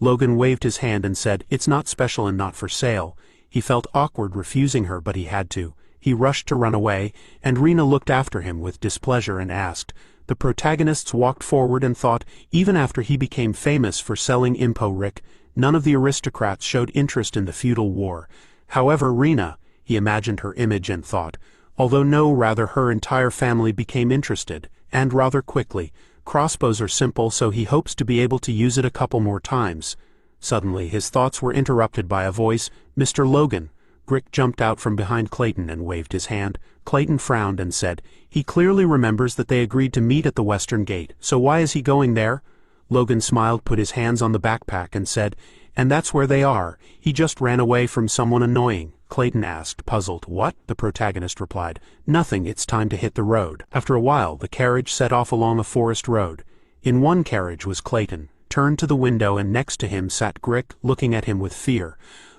Logan waved his hand and said, it's not special and not for sale. He felt awkward refusing her, but he had to. He rushed to run away, and Rena looked after him with displeasure and asked. The protagonists walked forward and thought, even after he became famous for selling Impo Rick, none of the aristocrats showed interest in the feudal war. However, Rena, he imagined her image and thought, although no, rather her entire family became interested, and rather quickly. Crossbows are simple, so he hopes to be able to use it a couple more times. Suddenly, his thoughts were interrupted by a voice, Mr. Logan. Grick jumped out from behind Clayton and waved his hand. Clayton frowned and said, he clearly remembers that they agreed to meet at the Western Gate, so why is he going there? Logan smiled, put his hands on the backpack and said, and that's where they are. He just ran away from someone annoying. Clayton asked, puzzled. What? The protagonist replied, nothing, it's time to hit the road. After a while, the carriage set off along a forest road. In one carriage was Clayton, turned to the window, and next to him sat Grick, looking at him with fear.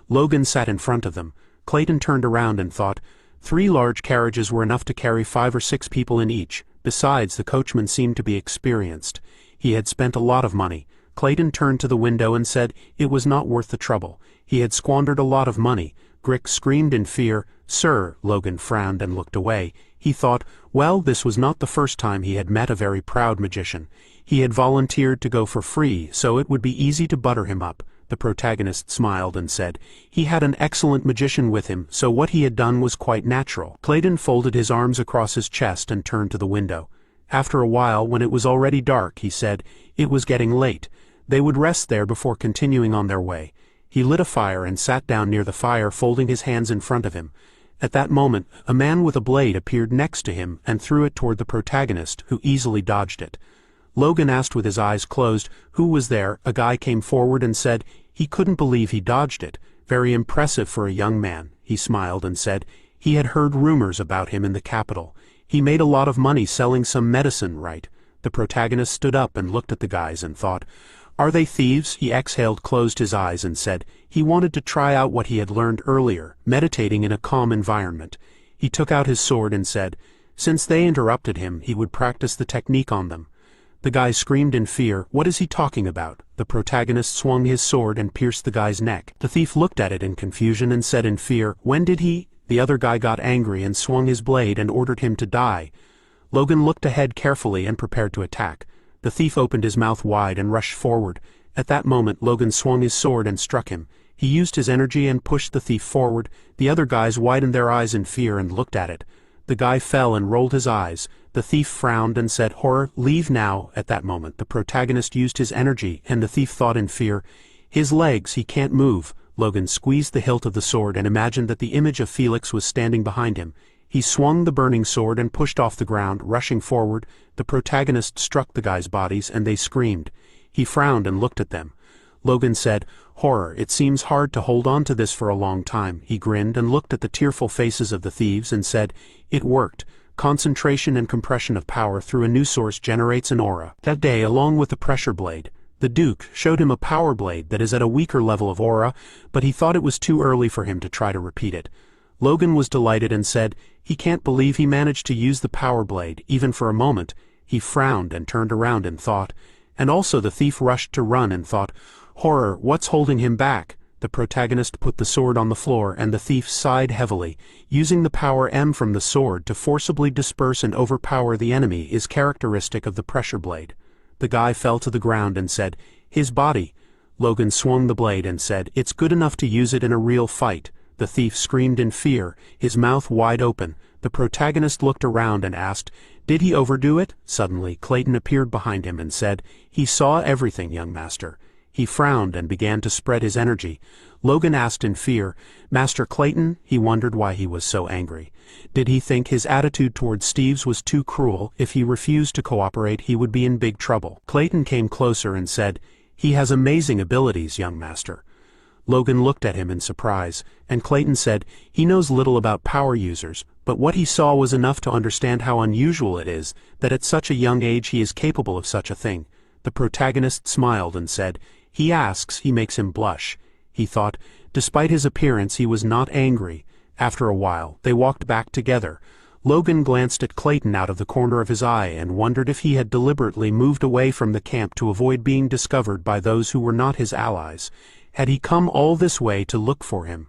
Logan sat in front of them. Clayton turned around and thought, 3 large carriages were enough to carry 5 or 6 people in each. Besides, the coachman seemed to be experienced. He had spent a lot of money. Clayton turned to the window and said it was not worth the trouble. He had squandered a lot of money. Grick screamed in fear. Sir, Logan frowned and looked away. He thought, well, this was not the first time he had met a very proud magician. He had volunteered to go for free, so it would be easy to butter him up. The protagonist smiled and said, he had an excellent magician with him, so what he had done was quite natural. Clayton folded his arms across his chest and turned to the window. After a while, when it was already dark, he said, it was getting late. They would rest there before continuing on their way. He lit a fire and sat down near the fire, folding his hands in front of him. At that moment, a man with a blade appeared next to him and threw it toward the protagonist, who easily dodged it. Logan asked with his eyes closed, who was there? A guy came forward and said he couldn't believe he dodged it. Very impressive for a young man. He smiled and said he had heard rumors about him in the capital. He made a lot of money selling some medicine, right? The protagonist stood up and looked at the guys and thought, are they thieves? He exhaled, closed his eyes and said he wanted to try out what he had learned earlier, meditating in a calm environment. He took out his sword and said, since they interrupted him, he would practice the technique on them. The guy screamed in fear. What is he talking about? The protagonist swung his sword and pierced the guy's neck. The thief looked at it in confusion and said in fear, when did he? The other guy got angry and swung his blade and ordered him to die. Logan looked ahead carefully and prepared to attack. The thief opened his mouth wide and rushed forward. At that moment, Logan swung his sword and struck him. He used his energy and pushed the thief forward. The other guys widened their eyes in fear and looked at it. The guy fell and rolled his eyes. The thief frowned and said, horror, leave now. At that moment, the protagonist used his energy, and the thief thought in fear, his legs, he can't move. Logan squeezed the hilt of the sword and imagined that the image of Felix was standing behind him. He swung the burning sword and pushed off the ground, rushing forward. The protagonist struck the guys' bodies, and they screamed. He frowned and looked at them. Logan said, horror, it seems hard to hold on to this for a long time. He grinned and looked at the tearful faces of the thieves and said, it worked. Concentration and compression of power through a new source generates an aura. That day, along with the pressure blade, the Duke showed him a power blade that is at a weaker level of aura, but he thought it was too early for him to try to repeat it. Logan was delighted and said, he can't believe he managed to use the power blade, even for a moment. He frowned and turned around in thought, And also the thief rushed to run and thought, horror, what's holding him back? The protagonist put the sword on the floor and the thief sighed heavily. Using the power M from the sword to forcibly disperse and overpower the enemy is characteristic of the pressure blade. The guy fell to the ground and said, his body. Logan swung the blade and said, it's good enough to use it in a real fight. The thief screamed in fear, his mouth wide open. The protagonist looked around and asked, did he overdo it? Suddenly, Clayton appeared behind him and said, he saw everything, young master. He frowned and began to spread his energy. Logan asked in fear, Master Clayton? He wondered why he was so angry. Did he think his attitude toward Steves was too cruel? If he refused to cooperate, he would be in big trouble. Clayton came closer and said, he has amazing abilities, young master. Logan looked at him in surprise, and Clayton said, he knows little about power users, but what he saw was enough to understand how unusual it is that at such a young age he is capable of such a thing. The protagonist smiled and said, he asks, he makes him blush. He thought, despite his appearance he was not angry. After a while, they walked back together. Logan glanced at Clayton out of the corner of his eye and wondered if he had deliberately moved away from the camp to avoid being discovered by those who were not his allies. Had he come all this way to look for him?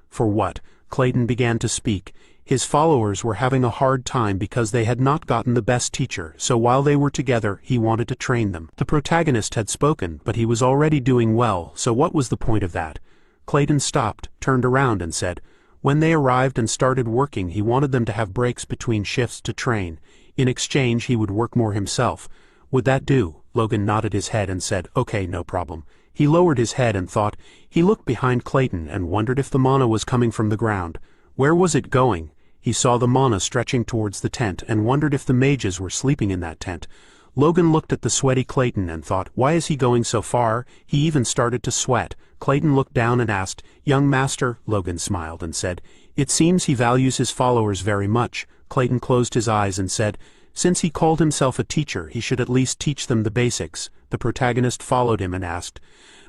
For what? Clayton began to speak. His followers were having a hard time because they had not gotten the best teacher, so while they were together, he wanted to train them. The protagonist had spoken, but he was already doing well, so what was the point of that? Clayton stopped, turned around and said, when they arrived and started working, he wanted them to have breaks between shifts to train. In exchange, he would work more himself. Would that do? Logan nodded his head and said, okay, no problem. He lowered his head and thought. He looked behind Clayton and wondered if the mana was coming from the ground. Where was it going? He saw the mana stretching towards the tent and wondered if the mages were sleeping in that tent. Logan looked at the sweaty Clayton and thought, why is he going so far? He even started to sweat. Clayton looked down and asked, young master? Logan smiled and said, it seems he values his followers very much. Clayton closed his eyes and said, since he called himself a teacher, he should at least teach them the basics. The protagonist followed him and asked,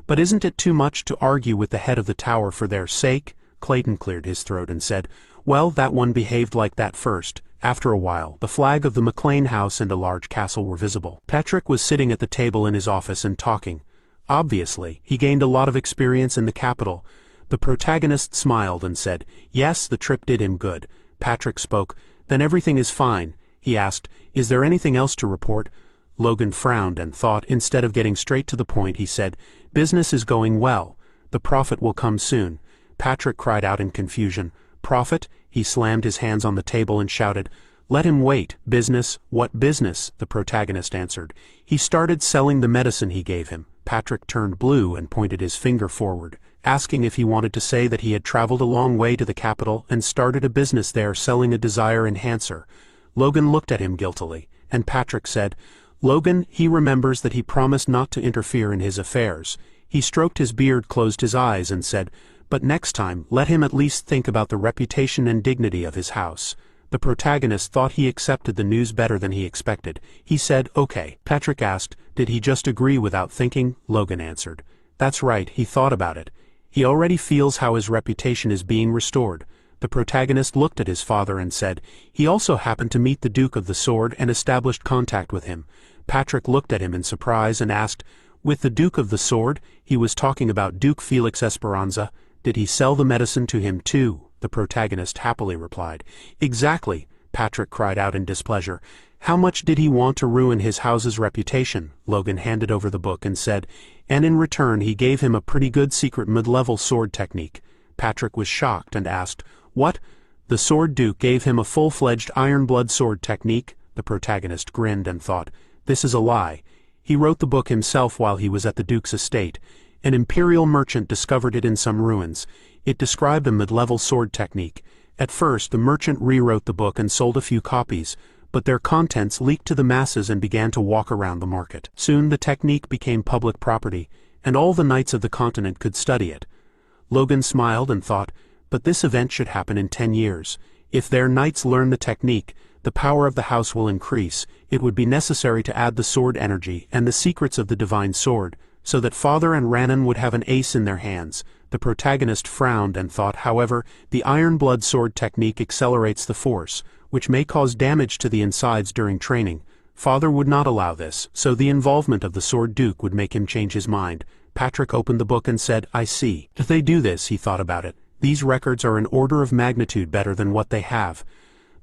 but isn't it too much to argue with the head of the tower for their sake? Clayton cleared his throat and said, well, that one behaved like that first. After a while, the flag of the McLean house and a large castle were visible. Patrick was sitting at the table in his office and talking. Obviously, he gained a lot of experience in the capital. The protagonist smiled and said, yes, the trip did him good. Patrick spoke, then everything is fine. He asked, is there anything else to report? Logan frowned and thought. Instead of getting straight to the point, he said, business is going well. The profit will come soon. Patrick cried out in confusion. Profit? He slammed his hands on the table and shouted, let him wait. Business? What business? The protagonist answered. He started selling the medicine he gave him. Patrick turned blue and pointed his finger forward, asking if he wanted to say that he had traveled a long way to the capital and started a business there selling a desire enhancer. Logan looked at him guiltily, and Patrick said, Logan, he remembers that he promised not to interfere in his affairs. He stroked his beard, closed his eyes, and said, but next time, let him at least think about the reputation and dignity of his house. The protagonist thought he accepted the news better than he expected. He said, okay. Patrick asked, did he just agree without thinking? Logan answered, that's right, he thought about it. He already feels how his reputation is being restored. The protagonist looked at his father and said, he also happened to meet the Duke of the Sword and established contact with him. Patrick looked at him in surprise and asked, with the Duke of the Sword? He was talking about Duke Felix Esperanza. Did he sell the medicine to him too? The protagonist happily replied, exactly. Patrick cried out in displeasure. How much did he want to ruin his house's reputation? Logan handed over the book and said, and in return he gave him a pretty good secret mid-level sword technique. Patrick was shocked and asked, what? The Sword Duke gave him a full-fledged iron blood sword technique? The protagonist grinned and thought, this is a lie. He wrote the book himself while he was at the Duke's estate. An imperial merchant discovered it in some ruins. It described a mid-level sword technique. At first, the merchant rewrote the book and sold a few copies, but their contents leaked to the masses and began to walk around the market. Soon the technique became public property, and all the knights of the continent could study it. Logan smiled and thought, but this event should happen in 10 years. If their knights learn the technique, the power of the house will increase. It would be necessary to add the sword energy and the secrets of the divine sword, so that Father and Ranon would have an ace in their hands. The protagonist frowned and thought, however, the iron blood sword technique accelerates the force, which may cause damage to the insides during training. Father would not allow this, so the involvement of the Sword Duke would make him change his mind. Patrick opened the book and said, I see. If they do this, he thought about it, these records are an order of magnitude better than what they have.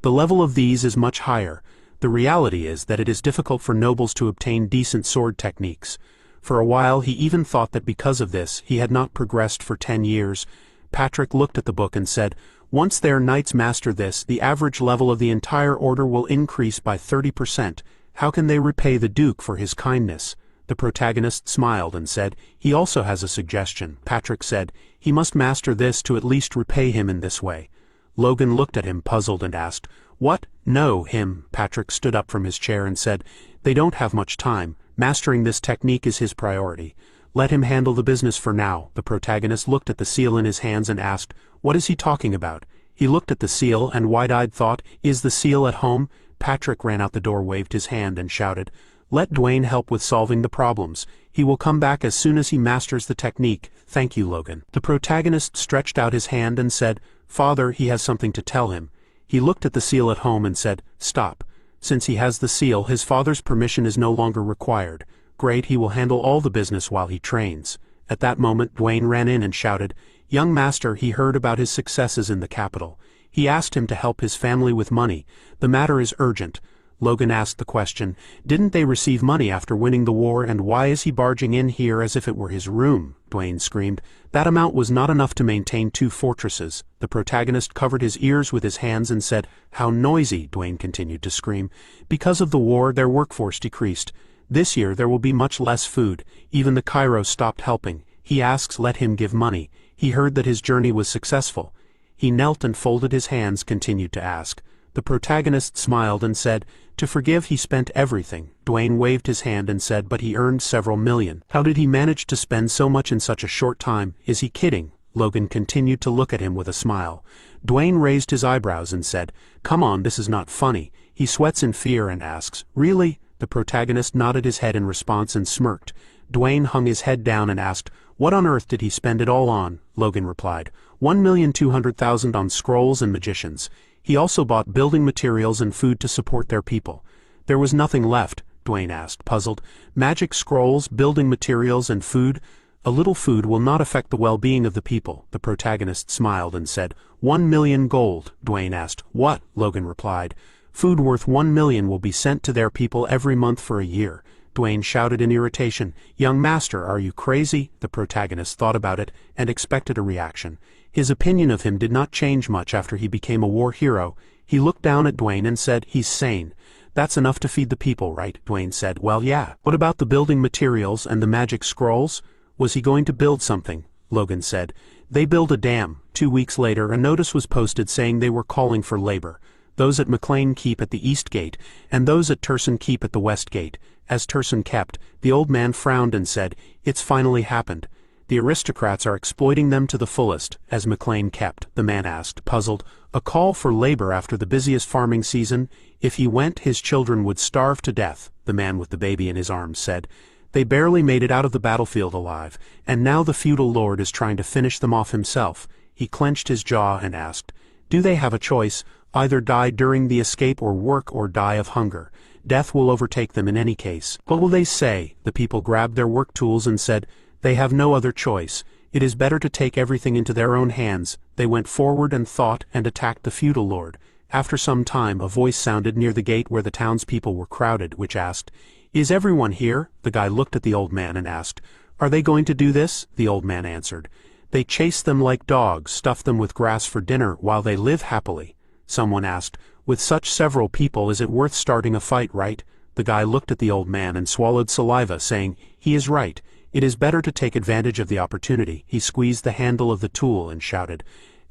The level of these is much higher. The reality is that it is difficult for nobles to obtain decent sword techniques. For a while he even thought that because of this he had not progressed for 10 years. Patrick looked at the book and said, once their knights master this, the average level of the entire order will increase by 30%. How can they repay the Duke for his kindness? The protagonist smiled and said, he also has a suggestion. Patrick said, he must master this to at least repay him in this way. Logan looked at him puzzled and asked, what? No, him. Patrick stood up from his chair and said, they don't have much time. Mastering this technique is his priority. Let him handle the business for now. The protagonist looked at the seal in his hands and asked, what is he talking about? He looked at the seal and wide-eyed thought, is the seal at home? Patrick ran out the door, waved his hand and shouted, let Dwayne help with solving the problems. He will come back as soon as he masters the technique. Thank you, Logan. The protagonist stretched out his hand and said, Father, he has something to tell him. He looked at the seal at home and said, stop. Since he has the seal, his father's permission is no longer required. Great, he will handle all the business while he trains. At that moment, Dwayne ran in and shouted, young master, he heard about his successes in the capital. He asked him to help his family with money. The matter is urgent. Logan asked the question, didn't they receive money after winning the war, and why is he barging in here as if it were his room? Dwayne screamed. That amount was not enough to maintain 2 fortresses. The protagonist covered his ears with his hands and said, how noisy, Dwayne continued to scream. Because of the war, their workforce decreased. This year there will be much less food. Even the Cairo stopped helping. He asks, let him give money. He heard that his journey was successful. He knelt and folded his hands, continued to ask. The protagonist smiled and said, to forgive he spent everything. Dwayne waved his hand and said, but he earned several million. How did he manage to spend so much in such a short time? Is he kidding? Logan continued to look at him with a smile. Dwayne raised his eyebrows and said, come on, this is not funny. He sweats in fear and asks, really? The protagonist nodded his head in response and smirked. Dwayne hung his head down and asked, what on earth did he spend it all on? Logan replied, 1,200,000 on scrolls and magicians. He also bought building materials and food to support their people. There was nothing left, Dwayne asked, puzzled. Magic scrolls, building materials, and food? A little food will not affect the well-being of the people. The protagonist smiled and said, 1 million gold. Dwayne asked, what? Logan replied, food worth 1 million will be sent to their people every month for a year. Dwayne shouted in irritation, young master, are you crazy? The protagonist thought about it and expected a reaction. His opinion of him did not change much after he became a war hero. He looked down at Dwayne and said, he's sane. That's enough to feed the people, right? Dwayne said, well, yeah. What about the building materials and the magic scrolls? Was he going to build something? Logan said, they built a dam. 2 weeks later, a notice was posted saying they were calling for labor. Those at McLean Keep at the East Gate, and those at Turson Keep at the West Gate. As Turson kept, the old man frowned and said, it's finally happened. The aristocrats are exploiting them to the fullest. As McLean kept, the man asked, puzzled, a call for labor after the busiest farming season? If he went, his children would starve to death, the man with the baby in his arms said. They barely made it out of the battlefield alive, and now the feudal lord is trying to finish them off himself. He clenched his jaw and asked, do they have a choice? Either die during the escape or work or die of hunger. Death will overtake them in any case. What will they say? The people grabbed their work tools and said, they have no other choice. It is better to take everything into their own hands. They went forward and thought and attacked the feudal lord. After some time, a voice sounded near the gate where the townspeople were crowded, which asked, is everyone here? The guy looked at the old man and asked, are they going to do this? The old man answered, they chase them like dogs, stuff them with grass for dinner while they live happily. Someone asked, with such several people, is it worth starting a fight, right? The guy looked at the old man and swallowed saliva, saying, he is right. It is better to take advantage of the opportunity. He squeezed the handle of the tool and shouted,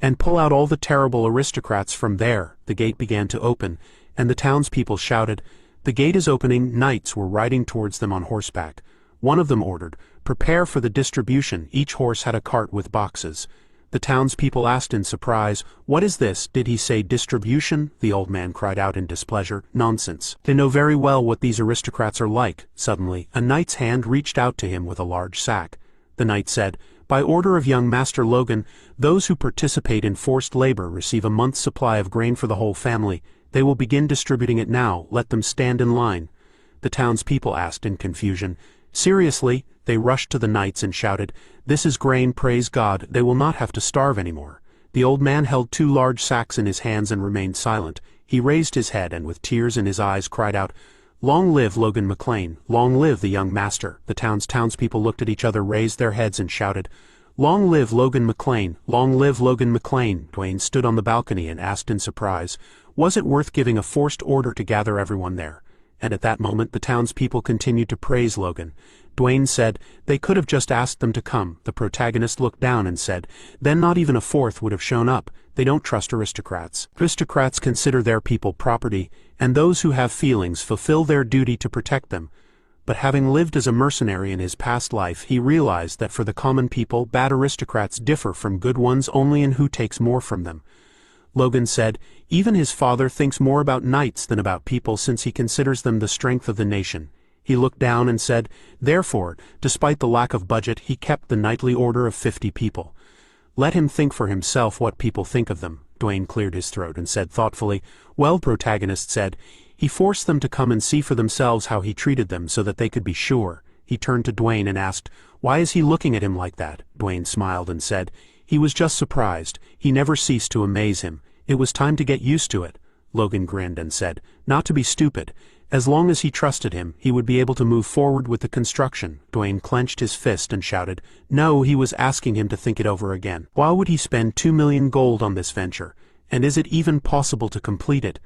and pull out all the terrible aristocrats from there. The gate began to open, and the townspeople shouted, the gate is opening. Knights were riding towards them on horseback. One of them ordered, prepare for the distribution. Each horse had a cart with boxes. The townspeople asked in surprise, what is this? Did he say distribution? The old man cried out in displeasure, nonsense. They know very well what these aristocrats are like. Suddenly, a knight's hand reached out to him with a large sack. The knight said, by order of young Master Logan, those who participate in forced labor receive a month's supply of grain for the whole family. They will begin distributing it now. Let them stand in line. the townspeople asked in confusion. Seriously, they rushed to the knights and shouted, "This is grain, praise God, they will not have to starve anymore." The old man held 2 large sacks in his hands and remained silent. He raised his head and with tears in his eyes cried out, "Long live Logan McLean, long live the young master." The townspeople looked at each other, raised their heads and shouted, "Long live Logan McLean, long live Logan McLean." Dwayne stood on the balcony and asked in surprise, was it worth giving a forced order to gather everyone there? And at that moment the townspeople continued to praise Logan. Dwayne said, "They could have just asked them to come." The protagonist looked down and said, "Then not even a fourth would have shown up. They don't trust aristocrats. Aristocrats consider their people property, and those who have feelings fulfill their duty to protect them." But having lived as a mercenary in his past life, he realized that for the common people, bad aristocrats differ from good ones only in who takes more from them. Logan said, "Even his father thinks more about knights than about people since he considers them the strength of the nation." He looked down and said, "Therefore, despite the lack of budget, he kept the knightly order of 50 people. Let him think for himself what people think of them." Dwayne cleared his throat and said thoughtfully, "Well," protagonist said, "he forced them to come and see for themselves how he treated them so that they could be sure." He turned to Dwayne and asked, "Why is he looking at him like that?" Dwayne smiled and said, "He was just surprised. He never ceased to amaze him. It was time to get used to it." Logan grinned and said, "Not to be stupid. As long as he trusted him, he would be able to move forward with the construction." Dwayne clenched his fist and shouted, "No, he was asking him to think it over again. Why would he spend 2 million gold on this venture? And is it even possible to complete it?"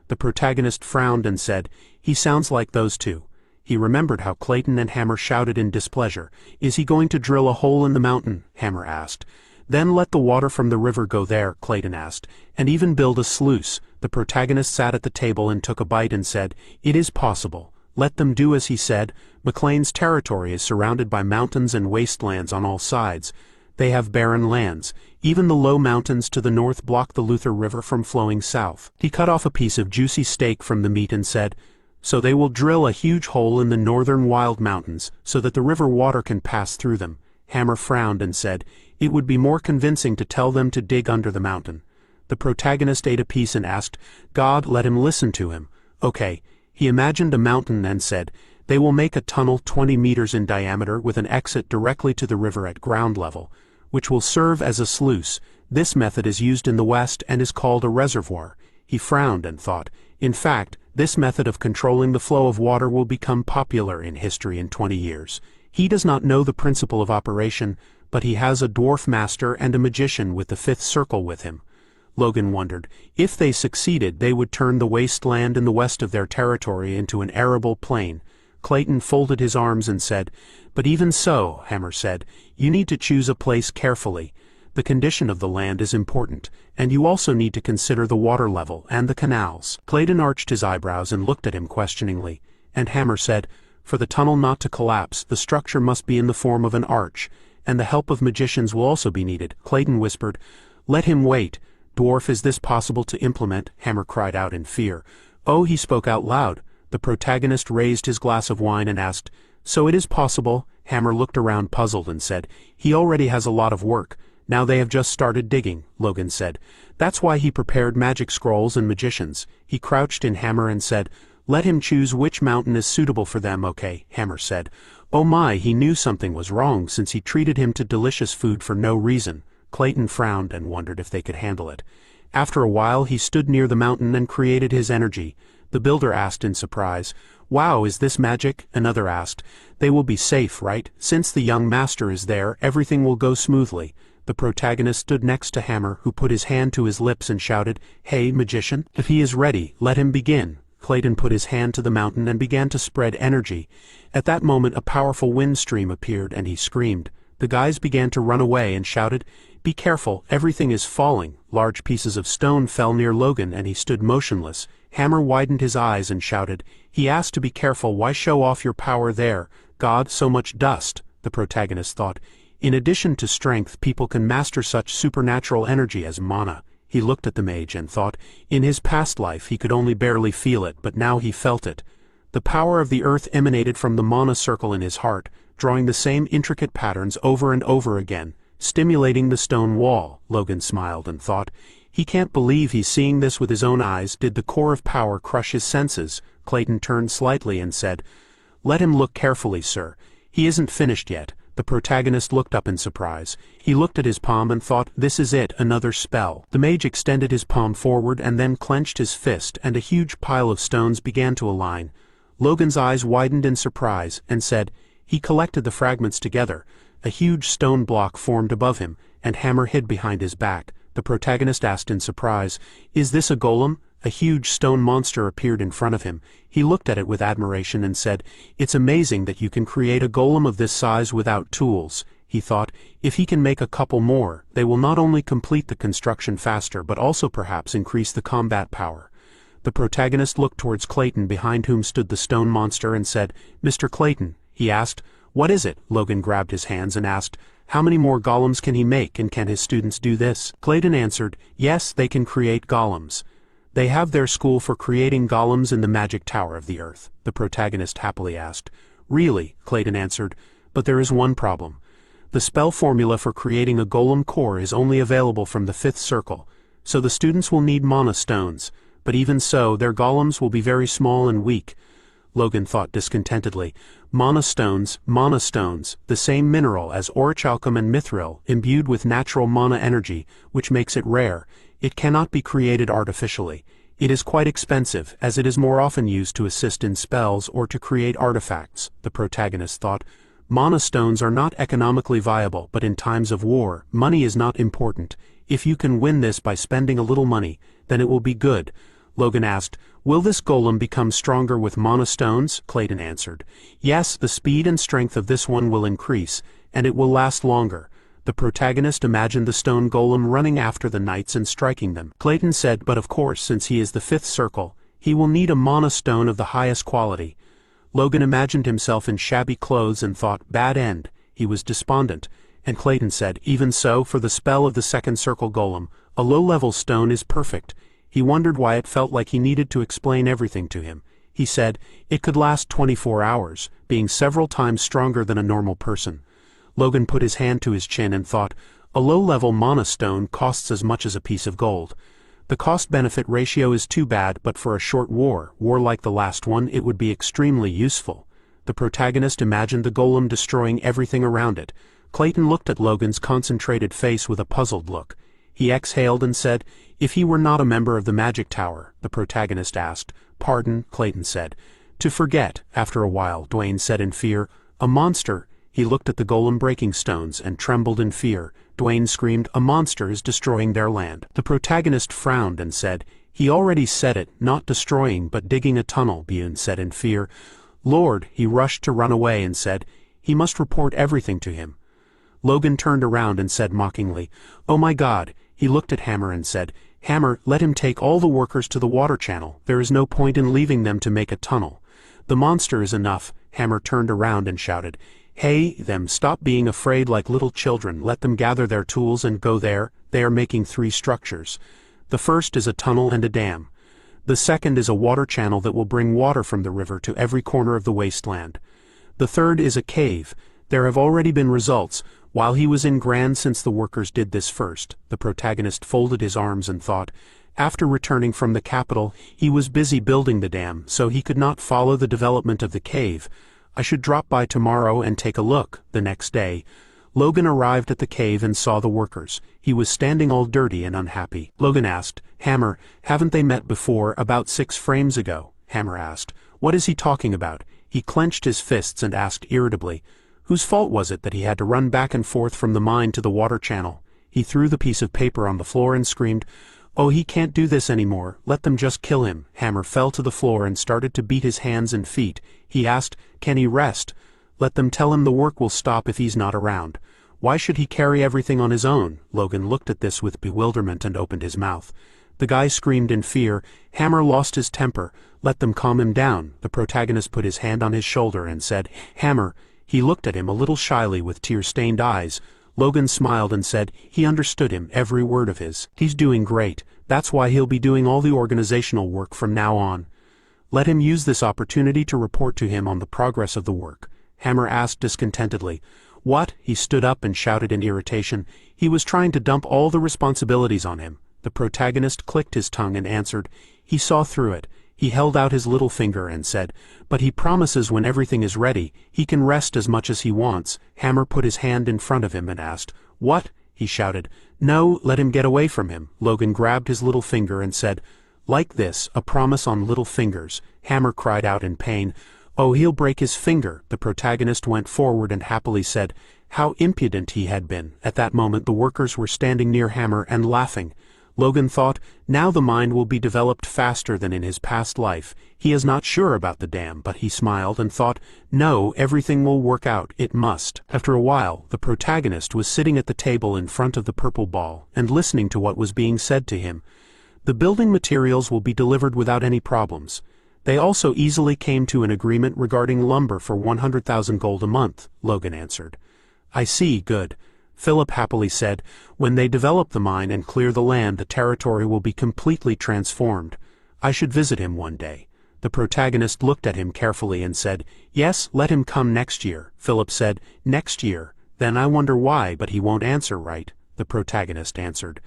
The protagonist frowned and said, "He sounds like those two." He remembered how Clayton and Hammer shouted in displeasure. "Is he going to drill a hole in the mountain?" Hammer asked. "Then let the water from the river go there," Clayton asked, "and even build a sluice." The protagonist sat at the table and took a bite and said, "It is possible. Let them do as he said. McLean's territory is surrounded by mountains and wastelands on all sides. They have barren lands. Even the low mountains to the north block the Luther River from flowing south." He cut off a piece of juicy steak from the meat and said, "So they will drill a huge hole in the northern wild mountains so that the river water can pass through them." Hammer frowned and said, "It would be more convincing to tell them to dig under the mountain." The protagonist ate a piece and asked, "God, let him listen to him." "Okay." He imagined a mountain and said, "They will make a tunnel 20 meters in diameter with an exit directly to the river at ground level, which will serve as a sluice. This method is used in the West and is called a reservoir." He frowned and thought, "In fact, this method of controlling the flow of water will become popular in history in 20 years. He does not know the principle of operation, but he has a dwarf master and a magician with the 5th circle with him." Logan wondered, if they succeeded, they would turn the wasteland in the west of their territory into an arable plain. Clayton folded his arms and said, "But even so," Hammer said, "you need to choose a place carefully. The condition of the land is important, and you also need to consider the water level and the canals." Clayton arched his eyebrows and looked at him questioningly, and Hammer said, "For the tunnel not to collapse, the structure must be in the form of an arch, and the help of magicians will also be needed." Clayton whispered, "Let him wait. Dwarf, is this possible to implement?" Hammer cried out in fear. "Oh," he spoke out loud. The protagonist raised his glass of wine and asked, "So it is possible?" Hammer looked around puzzled and said, "He already has a lot of work. Now they have just started digging." Logan said, "That's why he prepared magic scrolls and magicians." He crouched in Hammer and said, "Let him choose which mountain is suitable for them." "Okay," Hammer said. Oh my, he knew something was wrong since he treated him to delicious food for no reason. Clayton frowned and wondered if they could handle it. After a while he stood near the mountain and created his energy. The builder asked in surprise, "Wow, is this magic?" Another asked, "They will be safe, right? Since the young master is there, everything will go smoothly." The protagonist stood next to Hammer, who put his hand to his lips and shouted, "Hey, magician, if he is ready, let him begin." Clayton put his hand to the mountain and began to spread energy. At that moment a powerful wind stream appeared and he screamed. The guys began to run away and shouted, "Be careful, everything is falling." Large pieces of stone fell near Logan and he stood motionless. Hammer widened his eyes and shouted, "He asked to be careful, why show off your power there? God, so much dust." The protagonist thought, in addition to strength, people can master such supernatural energy as mana. He looked at the mage and thought, in his past life he could only barely feel it, but now he felt it. The power of the earth emanated from the mana circle in his heart, drawing the same intricate patterns over and over again, stimulating the stone wall. Logan smiled and thought, He can't believe he's seeing this with his own eyes. Did the core of power crush his senses? Clayton turned slightly and said, "Let him look carefully, sir. He isn't finished yet." The protagonist looked up in surprise. He looked at his palm and thought, this is it, another spell. The mage extended his palm forward and then clenched his fist, and a huge pile of stones began to align. Logan's eyes widened in surprise, and said, he collected the fragments together. A huge stone block formed above him, and Hammer hid behind his back. The protagonist asked in surprise, "Is this a golem?" A huge stone monster appeared in front of him. He looked at it with admiration and said, "It's amazing that you can create a golem of this size without tools." He thought, if he can make a couple more, they will not only complete the construction faster but also perhaps increase the combat power. The protagonist looked towards Clayton, behind whom stood the stone monster, and said, "Mr. Clayton," he asked. "What is it?" Logan grabbed his hands and asked, "How many more golems can he make, and can his students do this?" Clayton answered, "Yes, they can create golems. They have their school for creating golems in the magic tower of the earth," the protagonist happily asked. "Really?" Clayton answered, "but there is one problem. The spell formula for creating a golem core is only available from the 5th circle, so the students will need mana stones, but even so, their golems will be very small and weak." Logan thought discontentedly. Mana stones, the same mineral as orichalcum and mithril, imbued with natural mana energy, which makes it rare. It cannot be created artificially. It is quite expensive, as it is more often used to assist in spells or to create artifacts, the protagonist thought. Mana stones are not economically viable, but in times of war, money is not important. If you can win this by spending a little money, then it will be good. Logan asked, "Will this golem become stronger with mana stones?" Clayton answered, "Yes, the speed and strength of this one will increase, and it will last longer." The protagonist imagined the stone golem running after the knights and striking them. Clayton said, "But of course, since he is the 5th circle, he will need a mana stone of the highest quality." Logan imagined himself in shabby clothes and thought, bad end. He was despondent, and Clayton said, "Even so, for the spell of the 2nd circle golem, a low-level stone is perfect." He wondered why it felt like he needed to explain everything to him. He said, "It could last 24 hours, being several times stronger than a normal person." Logan put his hand to his chin and thought, a low-level mana stone costs as much as a piece of gold. The cost-benefit ratio is too bad, but for a short war like the last one, it would be extremely useful. The protagonist imagined the golem destroying everything around it. Clayton looked at Logan's concentrated face with a puzzled look. He exhaled and said, "If he were not a member of the magic tower?" the protagonist asked. "Pardon," Clayton said. "To forget," after a while, Dwayne said in fear. "A monster." He looked at the golem breaking stones and trembled in fear. Dwayne screamed, "A monster is destroying their land." The protagonist frowned and said, "He already said it, not destroying but digging a tunnel," Byun said in fear. "Lord," he rushed to run away and said, "He must report everything to him." Logan turned around and said mockingly, "Oh my God." He looked at Hammer and said, "Hammer, let him take all the workers to the water channel. There is no point in leaving them to make a tunnel. The monster is enough." Hammer turned around and shouted, "Hey, them, stop being afraid like little children. Let them gather their tools and go there. They are making 3 structures. The first is a tunnel and a dam. The second is a water channel that will bring water from the river to every corner of the wasteland. The third is a cave. There have already been results. While he was in Grand since the workers did this first." The protagonist folded his arms and thought, after returning from the capital, he was busy building the dam, so he could not follow the development of the cave. "I should drop by tomorrow and take a look." The next day, Logan arrived at the cave and saw the workers. He was standing all dirty and unhappy. Logan asked, "Hammer, haven't they met before, about 6 frames ago?" Hammer asked, "What is he talking about?" He clenched his fists and asked irritably, whose fault was it that he had to run back and forth from the mine to the water channel? He threw the piece of paper on the floor and screamed, "Oh, he can't do this anymore. Let them just kill him." Hammer fell to the floor and started to beat his hands and feet. He asked, "Can he rest?" "Let them tell him the work will stop if he's not around. Why should he carry everything on his own?" Logan looked at this with bewilderment and opened his mouth. The guy screamed in fear. Hammer lost his temper. "Let them calm him down." The protagonist put his hand on his shoulder and said, "Hammer." He looked at him a little shyly with tear-stained eyes. Logan smiled and said he understood him, every word of his. "He's doing great. That's why he'll be doing all the organizational work from now on. Let him use this opportunity to report to him on the progress of the work." Hammer asked discontentedly, "What?" He stood up and shouted in irritation. He was trying to dump all the responsibilities on him. The protagonist clicked his tongue and answered, he saw through it. He held out his little finger and said, but he promises when everything is ready, he can rest as much as he wants. Hammer put his hand in front of him and asked, what? He shouted. No, let him get away from him. Logan grabbed his little finger and said, like this, a promise on little fingers. Hammer cried out in pain. Oh, he'll break his finger. The protagonist went forward and happily said, how impudent he had been. At that moment the workers were standing near Hammer and laughing. Logan thought, now the mind will be developed faster than in his past life. He is not sure about the dam, but he smiled and thought, no, everything will work out, it must. After a while, the protagonist was sitting at the table in front of the purple ball and listening to what was being said to him. The building materials will be delivered without any problems. They also easily came to an agreement regarding lumber for 100,000 gold a month, Logan answered. I see, good. Philip happily said, when they develop the mine and clear the land, the territory will be completely transformed. I should visit him one day. The protagonist looked at him carefully and said, yes, let him come next year. Philip said, next year. Then I wonder why, but he won't answer right. The protagonist answered.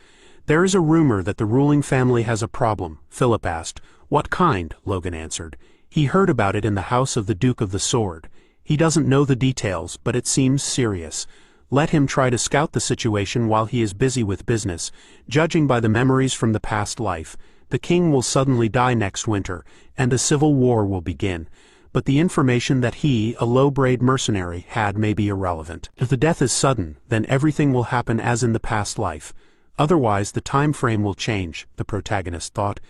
There is a rumor that the ruling family has a problem. Philip asked, what kind? Logan answered. He heard about it in the house of the Duke of the Sword. He doesn't know the details, but it seems serious. Let him try to scout the situation while he is busy with business. Judging by the memories from the past life, the king will suddenly die next winter, and a civil war will begin. But the information that he, a low-grade mercenary, had may be irrelevant. If the death is sudden, then everything will happen as in the past life. Otherwise the time frame will change, the protagonist thought.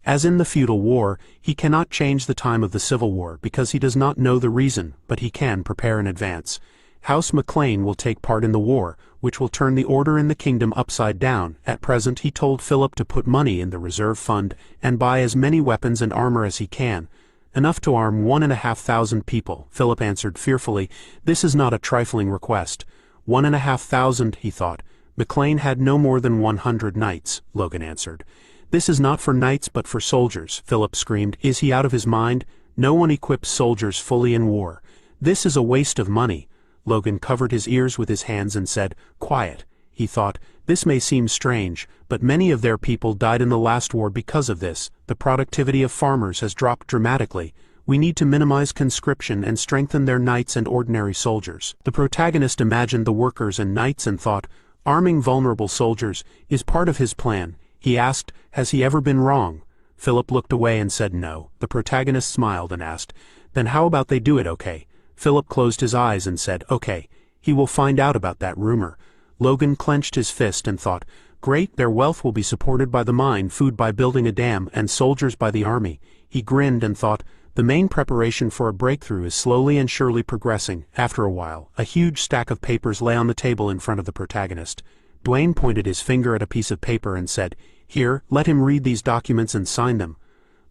As in the feudal war, he cannot change the time of the civil war because he does not know the reason, but he can prepare in advance. House MacLean will take part in the war, which will turn the order in the kingdom upside down. At present he told Philip to put money in the reserve fund and buy as many weapons and armor as he can. Enough to arm 1,500 people, Philip answered fearfully. This is not a trifling request. 1,500, he thought. MacLean had no more than 100 knights, Logan answered. This is not for knights but for soldiers, Philip screamed. Is he out of his mind? No one equips soldiers fully in war. This is a waste of money. Logan covered his ears with his hands and said, quiet. He thought, this may seem strange, but many of their people died in the last war because of this. The productivity of farmers has dropped dramatically. We need to minimize conscription and strengthen their knights and ordinary soldiers. The protagonist imagined the workers and knights and thought, arming vulnerable soldiers is part of his plan. He asked, has he ever been wrong? Philip looked away and said no. The protagonist smiled and asked, then how about they do it okay? Philip closed his eyes and said, okay, he will find out about that rumor. Logan clenched his fist and thought, great, their wealth will be supported by the mine, food by building a dam, and soldiers by the army. He grinned and thought, the main preparation for a breakthrough is slowly and surely progressing. After a while, a huge stack of papers lay on the table in front of the protagonist. Dwayne pointed his finger at a piece of paper and said, here, let him read these documents and sign them.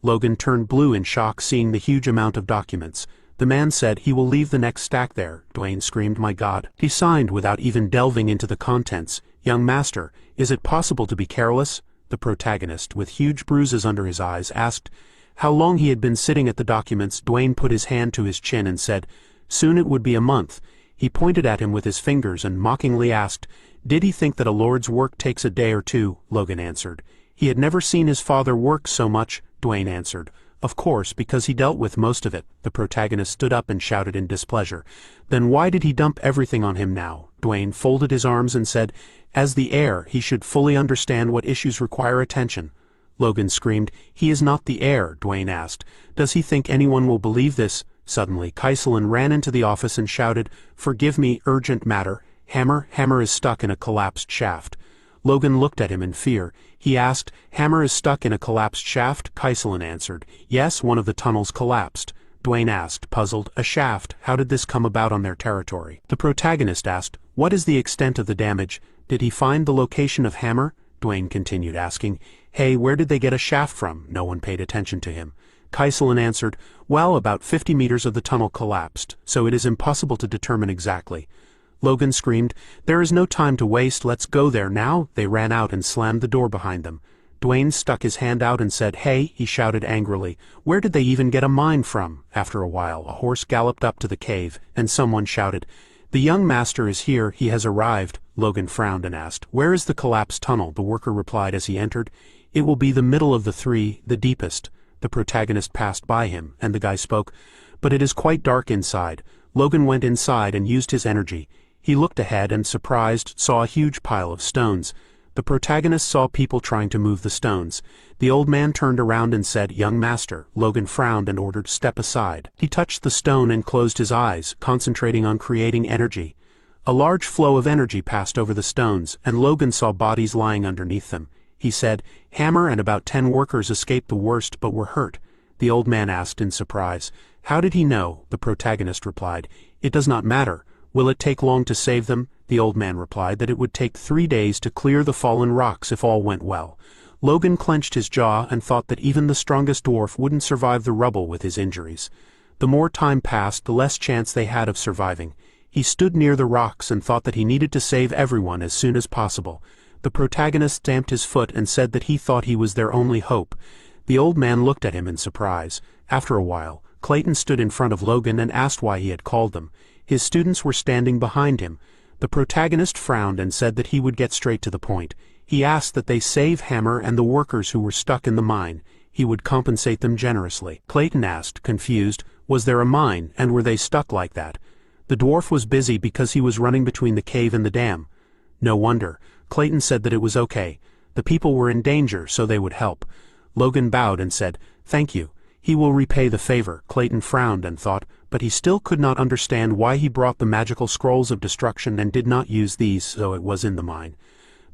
Logan turned blue in shock seeing the huge amount of documents. The man said he will leave the next stack there. Dwayne screamed, my God. He signed without even delving into the contents. Young master, is it possible to be careless? The protagonist, with huge bruises under his eyes, asked how long he had been sitting at the documents. Dwayne put his hand to his chin and said, soon it would be a month. He pointed at him with his fingers and mockingly asked, did he think that a lord's work takes a day or two? Logan answered. He had never seen his father work so much, Dwayne answered. Of course, because he dealt with most of it. The protagonist stood up and shouted in displeasure. Then why did he dump everything on him now? Dwayne folded his arms and said, as the heir, he should fully understand what issues require attention. Logan screamed, he is not the heir. Dwayne asked, does he think anyone will believe this? Suddenly, Kaiselin ran into the office and shouted, forgive me, urgent matter. Hammer is stuck in a collapsed shaft. Logan looked at him in fear. He asked, Hammer is stuck in a collapsed shaft? Kaiselin answered, yes, one of the tunnels collapsed. Dwayne asked, puzzled, a shaft, how did this come about on their territory? The protagonist asked, what is the extent of the damage? Did he find the location of Hammer? Dwayne continued asking, hey, where did they get a shaft from? No one paid attention to him. Kaiselin answered, well, about 50 meters of the tunnel collapsed, so it is impossible to determine exactly. Logan screamed, there is no time to waste, let's go there now. They ran out and slammed the door behind them. Dwayne stuck his hand out and said, hey, he shouted angrily, where did they even get a mine from? After a while, a horse galloped up to the cave, and someone shouted, "The young master is here, he has arrived." Logan frowned and asked, "Where is the collapsed tunnel?" The worker replied as he entered, "It will be the middle of the three, the deepest." The protagonist passed by him, and the guy spoke, "But it is quite dark inside." Logan went inside and used his energy. He looked ahead and, surprised, saw a huge pile of stones. The protagonist saw people trying to move the stones. The old man turned around and said, "Young master." Logan frowned and ordered, "Step aside." He touched the stone and closed his eyes, concentrating on creating energy. A large flow of energy passed over the stones, and Logan saw bodies lying underneath them. He said, "Hammer and about 10 workers escaped the worst but were hurt." The old man asked in surprise, "How did he know?" The protagonist replied, "It does not matter. Will it take long to save them?" The old man replied that it would take 3 days to clear the fallen rocks if all went well. Logan clenched his jaw and thought that even the strongest dwarf wouldn't survive the rubble with his injuries. The more time passed, the less chance they had of surviving. He stood near the rocks and thought that he needed to save everyone as soon as possible. The protagonist stamped his foot and said that he thought he was their only hope. The old man looked at him in surprise. After a while, Clayton stood in front of Logan and asked why he had called them. His students were standing behind him. The protagonist frowned and said that he would get straight to the point. He asked that they save Hammer and the workers who were stuck in the mine. He would compensate them generously. Clayton asked, confused, was there a mine, and were they stuck like that? The dwarf was busy because he was running between the cave and the dam. No wonder. Clayton said that it was okay. The people were in danger, so they would help. Logan bowed and said, "Thank you. He will repay the favor." Clayton frowned and thought, but he still could not understand why he brought the magical scrolls of destruction and did not use these, so it was in the mine.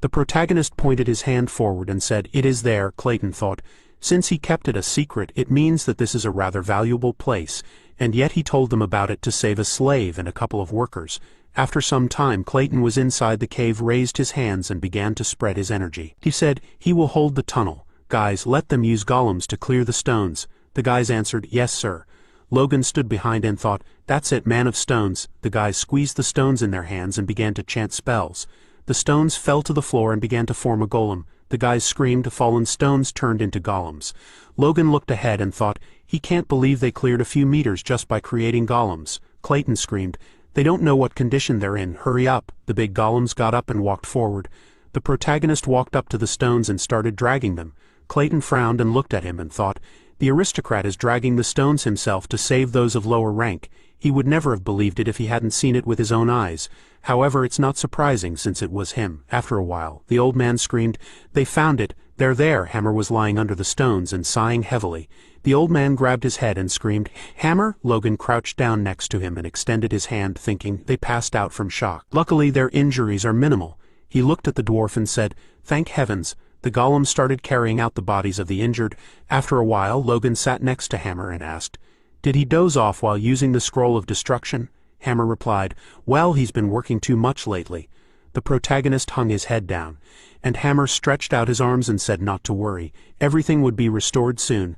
The protagonist pointed his hand forward and said, "It is there." Clayton thought, since he kept it a secret, it means that this is a rather valuable place, and yet he told them about it to save a slave and a couple of workers. After some time, Clayton was inside the cave, raised his hands and began to spread his energy. He said, "He will hold the tunnel. Guys, let them use golems to clear the stones." The guys answered, "Yes, sir." Logan stood behind and thought, "That's it, man of stones." The guys squeezed the stones in their hands and began to chant spells. The stones fell to the floor and began to form a golem. The guys screamed, fallen stones turned into golems. Logan looked ahead and thought, he can't believe they cleared a few meters just by creating golems. Clayton screamed, "They don't know what condition they're in, hurry up." The big golems got up and walked forward. The protagonist walked up to the stones and started dragging them. Clayton frowned and looked at him and thought, the aristocrat is dragging the stones himself to save those of lower rank. He would never have believed it if he hadn't seen it with his own eyes. However, it's not surprising since it was him. After a while, the old man screamed, "They found it! They're there!" Hammer was lying under the stones and sighing heavily. The old man grabbed his head and screamed, "Hammer!" Logan crouched down next to him and extended his hand, thinking they passed out from shock. Luckily, their injuries are minimal. He looked at the dwarf and said, "Thank heavens." The golem started carrying out the bodies of the injured. After a while, Logan sat next to Hammer and asked, "Did he doze off while using the scroll of destruction?" Hammer replied, "Well, he's been working too much lately." The protagonist hung his head down, and Hammer stretched out his arms and said not to worry. Everything would be restored soon.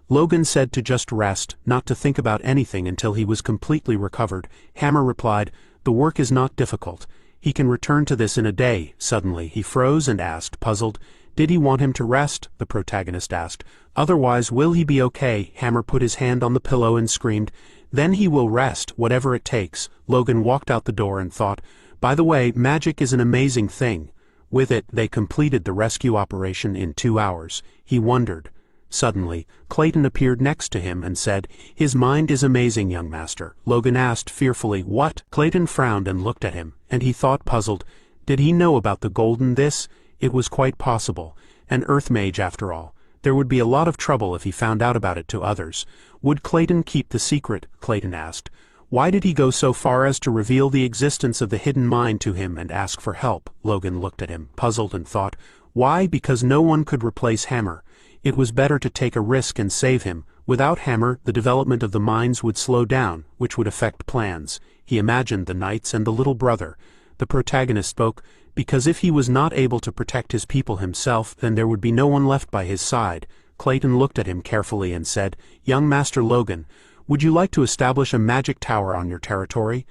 Logan said to just rest, not to think about anything until he was completely recovered. Hammer replied, "The work is not difficult. He can return to this in a day." Suddenly, he froze and asked, puzzled, "Did he want him to rest?" The protagonist asked. "Otherwise, will he be okay?" Hammer put his hand on the pillow and screamed, "Then he will rest, whatever it takes." Logan walked out the door and thought, by the way, magic is an amazing thing. With it, they completed the rescue operation in 2 hours. He wondered. Suddenly, Clayton appeared next to him and said, "His mind is amazing, young master." Logan asked fearfully, "What?" Clayton frowned and looked at him, and he thought, puzzled, did he know about the golden this? It was quite possible. An earth mage after all. There would be a lot of trouble if he found out about it to others. Would Clayton keep the secret? Clayton asked. Why did he go so far as to reveal the existence of the hidden mine to him and ask for help? Logan looked at him, puzzled, and thought, why? Because no one could replace Hammer. It was better to take a risk and save him. Without Hammer, the development of the mines would slow down, which would affect plans. He imagined the knights and the little brother. The protagonist spoke, because if he was not able to protect his people himself, then there would be no one left by his side. Clayton looked at him carefully and said, "Young Master Logan, would you like to establish a magic tower on your territory?"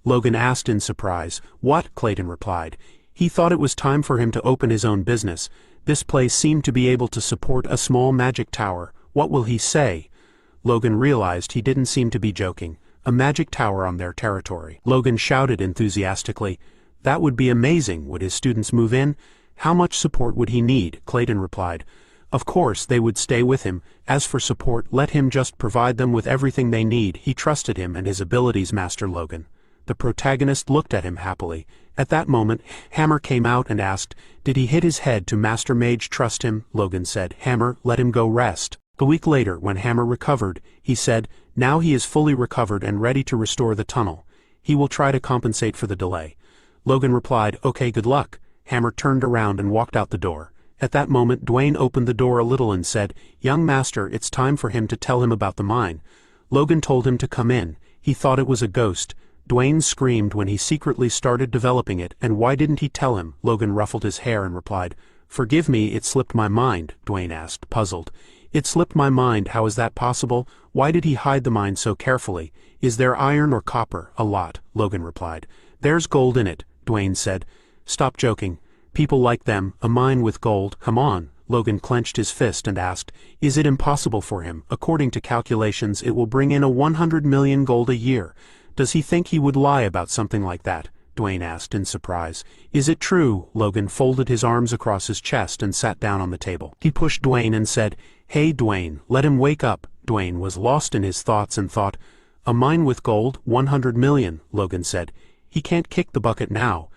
Logan asked in surprise. "What?" Clayton replied. He thought it was time for him to open his own business. This place seemed to be able to support a small magic tower. What will he say? Logan realized he didn't seem to be joking. a magic tower on their territory. Logan shouted enthusiastically, "That would be amazing. Would his students move in? How much support would he need?" Clayton replied, "Of course they would stay with him. As for support, let him just provide them with everything they need. He trusted him and his abilities, Master Logan." The protagonist looked at him happily. At that moment, Hammer came out and asked, "Did he hit his head to Master Mage trust him?" Logan said, "Hammer, let him go rest." A week later, when Hammer recovered, he said, "Now he is fully recovered and ready to restore the tunnel. He will try to compensate for the delay." Logan replied, "Okay, good luck." Hammer turned around and walked out the door. At that moment, Dwayne opened the door a little and said, "Young master, it's time for him to tell him about the mine." Logan told him to come in. He thought it was a ghost. Dwayne screamed when he secretly started developing it, and why didn't he tell him? Logan ruffled his hair and replied, "Forgive me, it slipped my mind," Dwayne asked, puzzled. "It slipped my mind, how is that possible? Why did he hide the mine so carefully? Is there iron or copper?" "A lot," Logan replied. "There's gold in it," Dwayne said. "Stop joking. People like them, a mine with gold, come on." Logan clenched his fist and asked, "Is it impossible for him? According to calculations, it will bring in a 100 million gold a year. Does he think he would lie about something like that?" Dwayne asked in surprise. "Is it true?" Logan folded his arms across his chest and sat down on the table. He pushed Dwayne and said, "Hey Dwayne, let him wake up." Dwayne was lost in his thoughts and thought, "A mine with gold, 100 million, Logan said. "He can't kick the bucket now."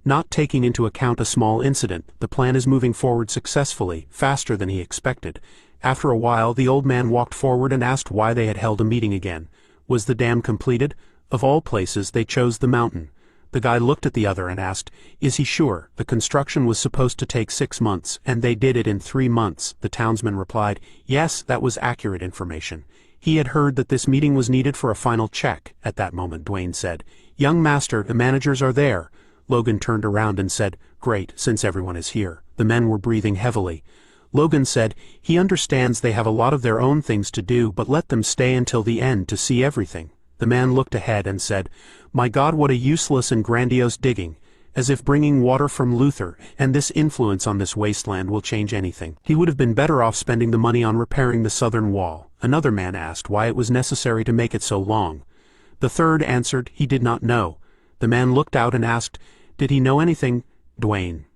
Not taking into account a small incident, the plan is moving forward successfully, faster than he expected. After a while, the old man walked forward and asked why they had held a meeting again. Was the dam completed? Of all places, they chose the mountain. The guy looked at the other and asked, "Is he sure? The construction was supposed to take 6 months, and they did it in 3 months." The townsman replied, "Yes, that was accurate information." He had heard that this meeting was needed for a final check. At that moment, Dwayne said, "Young master, the managers are there." Logan turned around and said, "Great, since everyone is here." The men were breathing heavily. Logan said, "He understands they have a lot of their own things to do, but let them stay until the end to see everything." The man looked ahead and said, "My God, what a useless and grandiose digging, as if bringing water from Luther, and this influence on this wasteland will change anything. He would have been better off spending the money on repairing the southern wall." Another man asked why it was necessary to make it so long. The third answered he did not know. The man looked out and asked, "Did he know anything?" Dwayne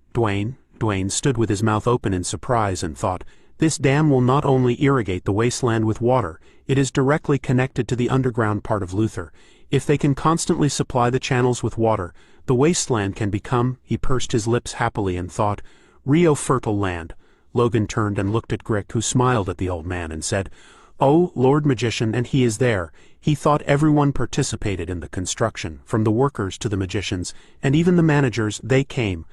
stood with his mouth open in surprise and thought, "This dam will not only irrigate the wasteland with water, it is directly connected to the underground part of Luther. If they can constantly supply the channels with water, the wasteland can become," he pursed his lips happily and thought, "Rio fertile land." Logan turned and looked at Grick, who smiled at the old man and said, "Oh, Lord Magician, and he is there." He thought everyone participated in the construction, from the workers to the magicians, and even the managers, they came.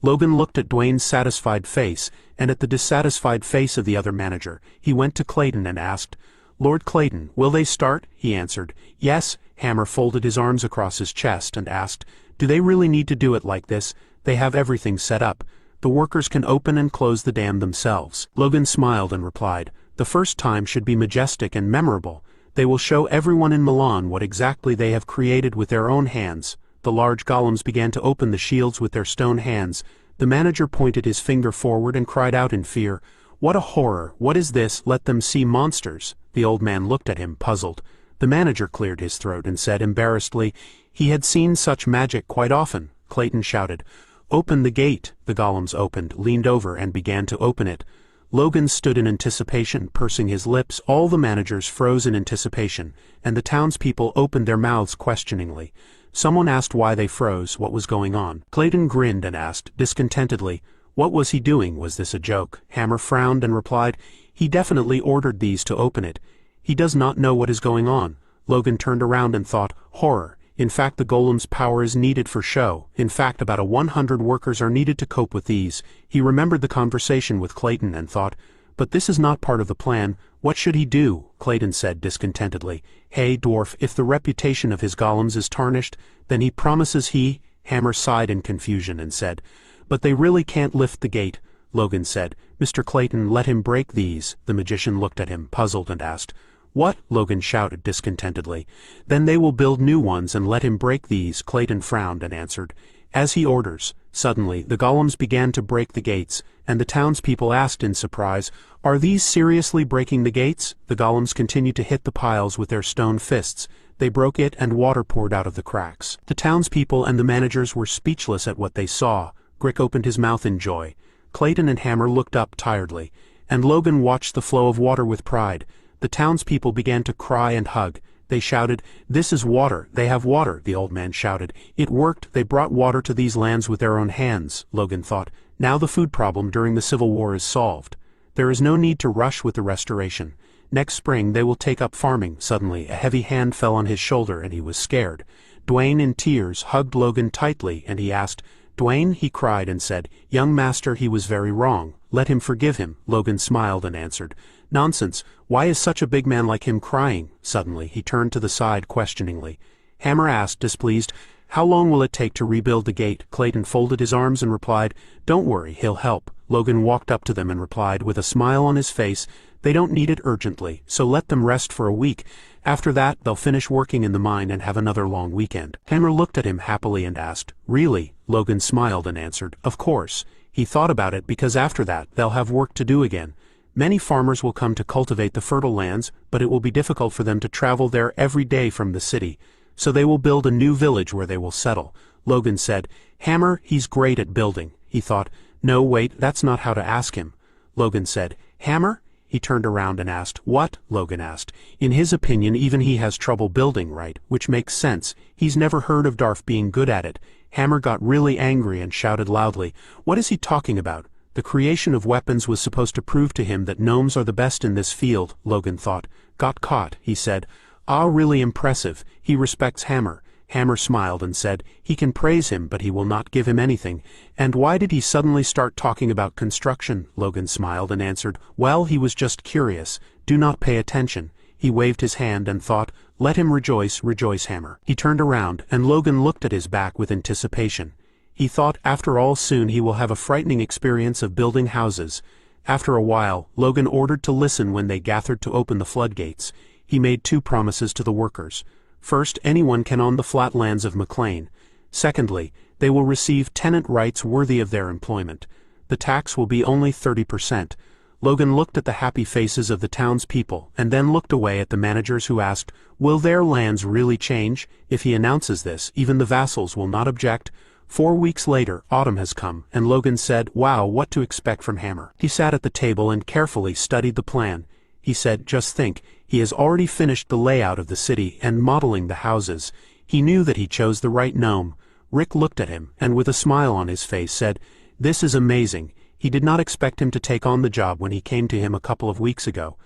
Logan looked at Dwayne's satisfied face, and at the dissatisfied face of the other manager. He went to Clayton and asked, "Lord Clayton, will they start?" He answered, "Yes." Hammer folded his arms across his chest and asked, "Do they really need to do it like this? They have everything set up. The workers can open and close the dam themselves." Logan smiled and replied, "The first time should be majestic and memorable. They will show everyone in Milan what exactly they have created with their own hands." The large golems began to open the shields with their stone hands. The manager pointed his finger forward and cried out in fear, "What a horror! What is this? Let them see monsters." The old man looked at him, puzzled. The manager cleared his throat and said embarrassedly, he had seen such magic quite often. Clayton shouted, "Open the gate." The golems opened, leaned over, and began to open it. Logan stood in anticipation, pursing his lips. All the managers froze in anticipation, and the townspeople opened their mouths questioningly. Someone asked why they froze, what was going on. Clayton grinned and asked, discontentedly, what was he doing? Was this a joke? Hammer frowned and replied, he definitely ordered these to open it. He does not know what is going on. Logan turned around and thought, horror. In fact, the golem's power is needed for show. In fact, about 100 workers are needed to cope with these. He remembered the conversation with Clayton and thought, but this is not part of the plan. What should he do? Clayton said discontentedly, hey, dwarf, if the reputation of his golems is tarnished, then he promises he... Hammer sighed in confusion and said, but they really can't lift the gate. Logan said, Mr. Clayton, let him break these. The magician looked at him, puzzled, and asked, what? Logan shouted discontentedly. Then they will build new ones and let him break these. Clayton frowned and answered, as he orders. Suddenly, the golems began to break the gates, and the townspeople asked in surprise, are these seriously breaking the gates? The golems continued to hit the piles with their stone fists. they broke it and water poured out of the cracks. The townspeople and the managers were speechless at what they saw. Rick opened his mouth in joy. Clayton and Hammer looked up tiredly, and Logan watched the flow of water with pride. The townspeople began to cry and hug. They shouted, "This is water, they have water," the old man shouted. "It worked, they brought water to these lands with their own hands," Logan thought. Now the food problem during the Civil War is solved. There is no need to rush with the restoration. Next spring they will take up farming. Suddenly a heavy hand fell on his shoulder and he was scared. Dwayne, in tears, hugged Logan tightly and he asked, "Dwayne," he cried and said, "Young master, he was very wrong. Let him forgive him." Logan smiled and answered, "Nonsense, why is such a big man like him crying?" Suddenly he turned to the side questioningly. Hammer asked, displeased, "How long will it take to rebuild the gate?" Clayton folded his arms and replied, "Don't worry, he'll help." Logan walked up to them and replied with a smile on his face, "They don't need it urgently, so let them rest for a week. After that, they'll finish working in the mine and have another long weekend." Hammer looked at him happily and asked, "Really?" Logan smiled and answered, "Of course." He thought about it because after that, they'll have work to do again. Many farmers will come to cultivate the fertile lands, but it will be difficult for them to travel there every day from the city. So they will build a new village where they will settle. Logan said, "Hammer, he's great at building." He thought, "No, wait, that's not how to ask him." Logan said, "Hammer?" He turned around and asked, "What?" Logan asked. In his opinion, even he has trouble building, right? Which makes sense. He's never heard of Darf being good at it. Hammer got really angry and shouted loudly, "What is he talking about?" The creation of weapons was supposed to prove to him that gnomes are the best in this field, Logan thought. Got caught, he said. "Ah, really impressive. He respects Hammer." Hammer smiled and said, "He can praise him, but he will not give him anything." "And why did he suddenly start talking about construction?" Logan smiled and answered, "Well, he was just curious. Do not pay attention." He waved his hand and thought, "Let him rejoice, rejoice, Hammer." He turned around, and Logan looked at his back with anticipation. He thought, after all, soon he will have a frightening experience of building houses. After a while, Logan ordered to listen when they gathered to open the floodgates. He made 2 promises to the workers. First, anyone can own the flat lands of McLean. Secondly, they will receive tenant rights worthy of their employment. The tax will be only 30%. Logan looked at the happy faces of the townspeople and then looked away at the managers who asked, "Will their lands really change? If he announces this, even the vassals will not object." 4 weeks later, autumn has come, and Logan said, "Wow, what to expect from Hammer." He sat at the table and carefully studied the plan. He said, "Just think, he has already finished the layout of the city and modeling the houses." He knew that he chose the right gnome. Rick looked at him, and with a smile on his face said, "This is amazing." He did not expect him to take on the job when he came to him a couple of weeks ago.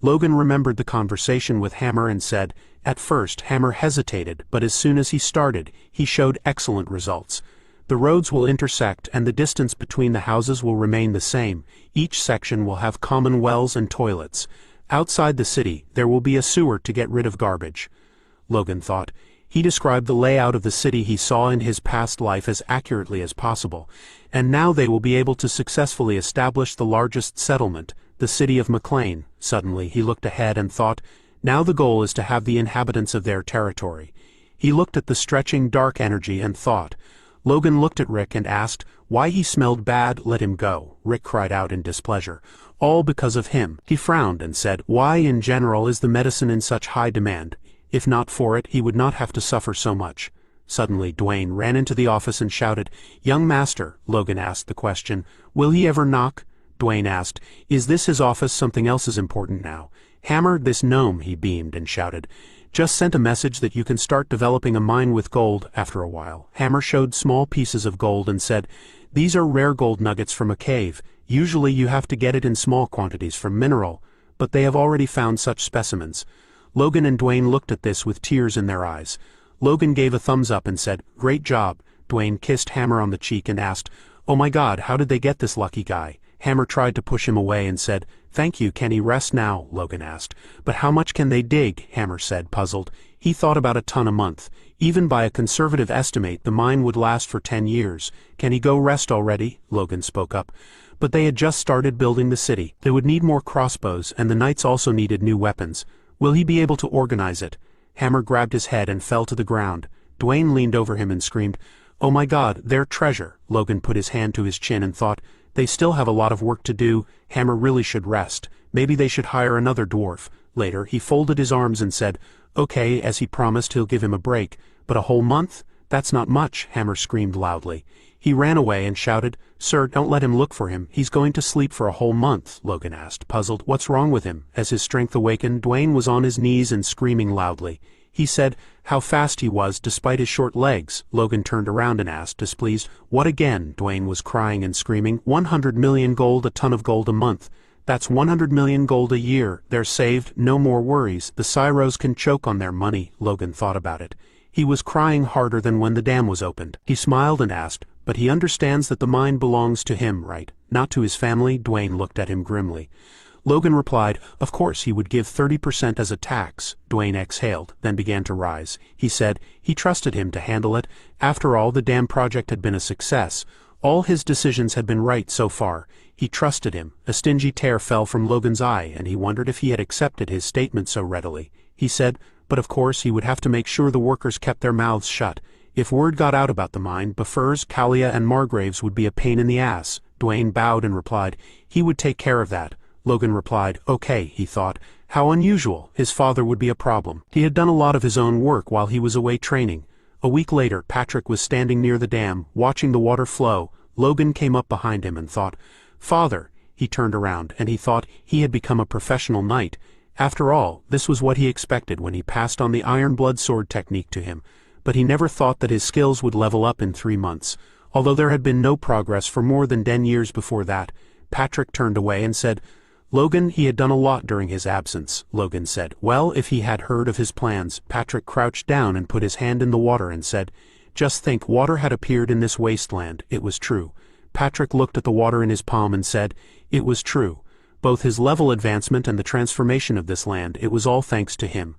Logan remembered the conversation with Hammer and said, at first Hammer hesitated, but as soon as he started, he showed excellent results. The roads will intersect and the distance between the houses will remain the same. Each section will have common wells and toilets. Outside the city, there will be a sewer to get rid of garbage. Logan thought. He described the layout of the city he saw in his past life as accurately as possible, and now they will be able to successfully establish the largest settlement, the city of McLean. Suddenly he looked ahead and thought, now the goal is to have the inhabitants of their territory. He looked at the stretching dark energy and thought. Logan looked at Rick and asked, why he smelled bad. Let him go. Rick cried out in displeasure. All because of him. He frowned and said, why in general is the medicine in such high demand? If not for it, he would not have to suffer so much. Suddenly Dwayne ran into the office and shouted, young master. Logan asked the question, will he ever knock? Dwayne asked, is this his office? Something else is important now. Hammer, this gnome, he beamed and shouted. Just sent a message that you can start developing a mine with gold. After a while, Hammer showed small pieces of gold and said, these are rare gold nuggets from a cave. Usually you have to get it in small quantities from mineral, but they have already found such specimens. Logan and Dwayne looked at this with tears in their eyes. Logan gave a thumbs up and said, great job. Dwayne kissed Hammer on the cheek and asked, oh my God, how did they get this lucky guy? Hammer tried to push him away and said, thank you, can he rest now? Logan asked. But how much can they dig? Hammer said, puzzled. He thought about a ton a month. Even by a conservative estimate, the mine would last for 10 years. Can he go rest already? Logan spoke up. But they had just started building the city. They would need more crossbows, and the knights also needed new weapons. Will he be able to organize it? Hammer grabbed his head and fell to the ground. Dwayne leaned over him and screamed, oh my God, their treasure. Logan put his hand to his chin and thought, they still have a lot of work to do. Hammer really should rest. Maybe they should hire another dwarf. Later, he folded his arms and said, "Okay," as he promised he'll give him a break. "But a whole month? That's not much," Hammer screamed loudly. He ran away and shouted, "Sir, don't let him look for him. He's going to sleep for a whole month," Logan asked, puzzled. "What's wrong with him?" As his strength awakened, Dwayne was on his knees and screaming loudly. He said how fast he was despite his short legs. Logan turned around and asked, displeased, "What again?" Dwayne was crying and screaming. 100 million gold, a ton of gold a month. That's 100 million gold a year. They're saved, no more worries. The Cyros can choke on their money. Logan thought about it. He was crying harder than when the dam was opened. He smiled and asked, "But he understands that the mine belongs to him, right? Not to his family?" Dwayne looked at him grimly. Logan replied, "Of course he would give 30% as a tax." Dwayne exhaled, then began to rise. He said he trusted him to handle it. After all, the dam project had been a success. All his decisions had been right so far. He trusted him. A stingy tear fell from Logan's eye, and he wondered if he had accepted his statement so readily. He said, but of course he would have to make sure the workers kept their mouths shut. If word got out about the mine, Befers, Kalia, and Margraves would be a pain in the ass. Dwayne bowed and replied, he would take care of that. Logan replied, okay, he thought. How unusual. His father would be a problem. He had done a lot of his own work while he was away training. A week later, Patrick was standing near the dam, watching the water flow. Logan came up behind him and thought, "Father." He turned around, and he thought he had become a professional knight. After all, this was what he expected when he passed on the iron blood sword technique to him. But he never thought that his skills would level up in 3 months. Although there had been no progress for more than 10 years before that, Patrick turned away and said, Logan, he had done a lot during his absence. Logan said, well, if he had heard of his plans. Patrick crouched down and put his hand in the water and said, just think, water had appeared in this wasteland. It was true. Patrick looked at the water in his palm and said, it was true. Both his level advancement and the transformation of this land, it was all thanks to him.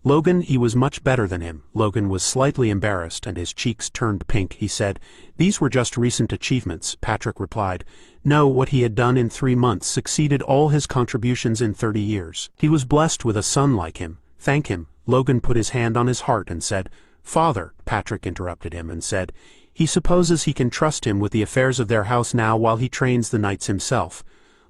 Logan, he was much better than him. Logan was slightly embarrassed, and his cheeks turned pink. He said, these were just recent achievements. Patrick replied, no, what he had done in 3 months succeeded all his contributions in 30 years. He was blessed with a son like him. Thank him. Logan put his hand on his heart and said, Father, Patrick interrupted him and said, he supposes he can trust him with the affairs of their house now while he trains the knights himself.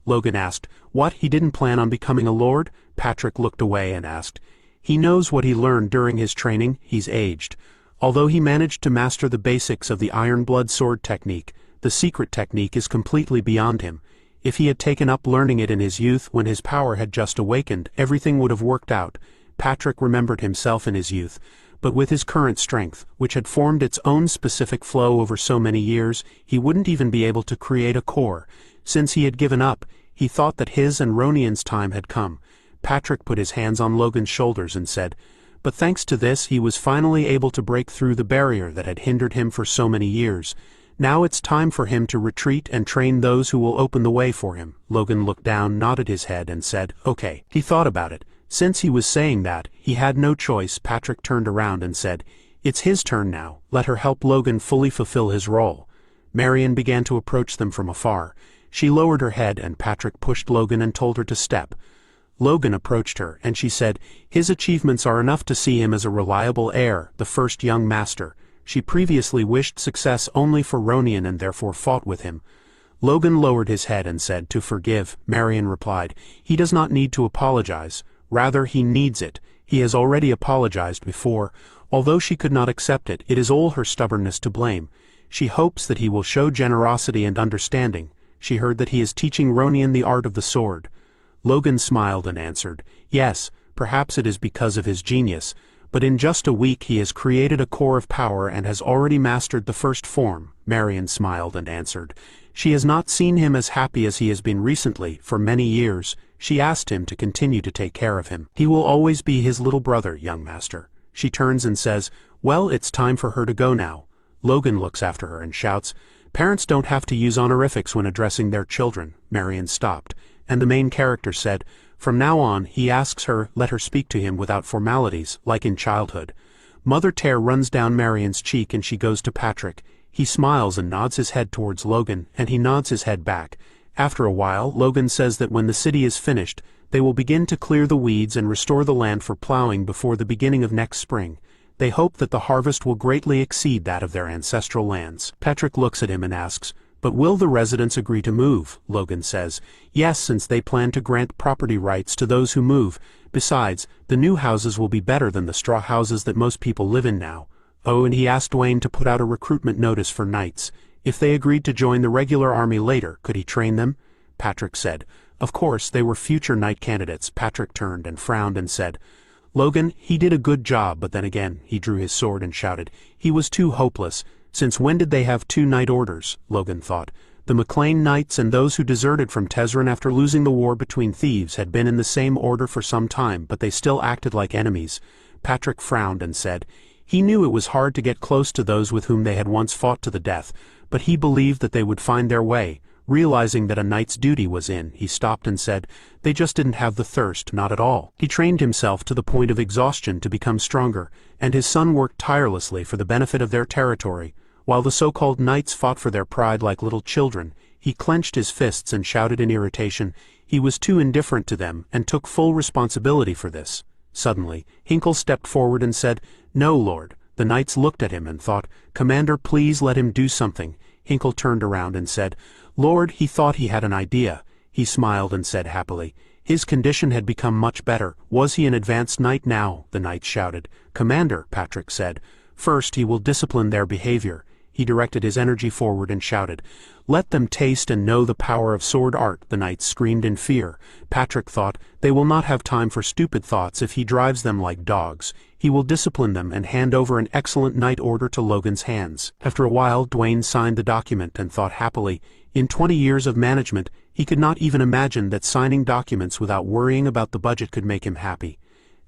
Logan asked, what, he didn't plan on becoming a lord? Patrick looked away and asked, he knows what he learned during his training. He's aged. Although he managed to master the basics of the iron blood sword technique, the secret technique is completely beyond him. If he had taken up learning it in his youth when his power had just awakened, everything would have worked out. Patrick remembered himself in his youth, but with his current strength, which had formed its own specific flow over so many years, he wouldn't even be able to create a core. Since he had given up, he thought that his and Ronian's time had come. Patrick put his hands on Logan's shoulders and said, but thanks to this he was finally able to break through the barrier that had hindered him for so many years. Now it's time for him to retreat and train those who will open the way for him. Logan looked down, nodded his head, and said, okay. He thought about it. Since he was saying that, he had no choice. Patrick turned around and said, it's his turn now. Let her help Logan fully fulfill his role. Marion began to approach them from afar. She lowered her head, and Patrick pushed Logan and told her to step. Logan approached her, and she said, his achievements are enough to see him as a reliable heir, the first young master. She previously wished success only for Ronian and therefore fought with him. Logan lowered his head and said, to forgive. Marion replied, he does not need to apologize. Rather, he needs it. He has already apologized before. Although she could not accept it, it is all her stubbornness to blame. She hopes that he will show generosity and understanding. She heard that he is teaching Ronian the art of the sword. Logan smiled and answered, yes, perhaps it is because of his genius, but in just a week he has created a core of power and has already mastered the first form. Marion smiled and answered, she has not seen him as happy as he has been recently, for many years. She asked him to continue to take care of him. He will always be his little brother, young master. She turns and says, well, it's time for her to go now. Logan looks after her and shouts, parents don't have to use honorifics when addressing their children. Marion stopped, and the main character said, from now on, he asks her, let her speak to him without formalities, like in childhood. Mother Tear runs down Marion's cheek and she goes to Patrick. He smiles and nods his head towards Logan, and he nods his head back. After a while, Logan says that when the city is finished, they will begin to clear the weeds and restore the land for plowing before the beginning of next spring. They hope that the harvest will greatly exceed that of their ancestral lands. Patrick looks at him and asks, But will the residents agree to move? Logan says. Yes, since they plan to grant property rights to those who move. Besides, the new houses will be better than the straw houses that most people live in now. Oh, and he asked Dwayne to put out a recruitment notice for knights. If they agreed to join the regular army later, could he train them? Patrick said. Of course, they were future knight candidates. Patrick turned and frowned and said, Logan, he did a good job, but then again, he drew his sword and shouted, he was too hopeless. Since when did they have 2 knight orders? Logan thought. The McLean Knights and those who deserted from Tezzeret after losing the war between thieves had been in the same order for some time, but they still acted like enemies. Patrick frowned and said, he knew it was hard to get close to those with whom they had once fought to the death, but he believed that they would find their way. Realizing that a knight's duty was in, he stopped and said, they just didn't have the thirst, not at all. He trained himself to the point of exhaustion to become stronger, and his son worked tirelessly for the benefit of their territory. While the so-called knights fought for their pride like little children, he clenched his fists and shouted in irritation. He was too indifferent to them and took full responsibility for this. Suddenly, Hinkle stepped forward and said, no, Lord. The knights looked at him and thought, Commander, please let him do something. Hinkle turned around and said, Lord, he thought he had an idea. He smiled and said happily, his condition had become much better. Was he an advanced knight now? The knights shouted. Commander, Patrick said, first he will discipline their behavior. He directed his energy forward and shouted, let them taste and know the power of sword art. The knights screamed in fear. Patrick thought, they will not have time for stupid thoughts if he drives them like dogs. He will discipline them and hand over an excellent knight order to Logan's hands. After a while, Dwayne signed the document and thought happily, in 20 years of management, he could not even imagine that signing documents without worrying about the budget could make him happy.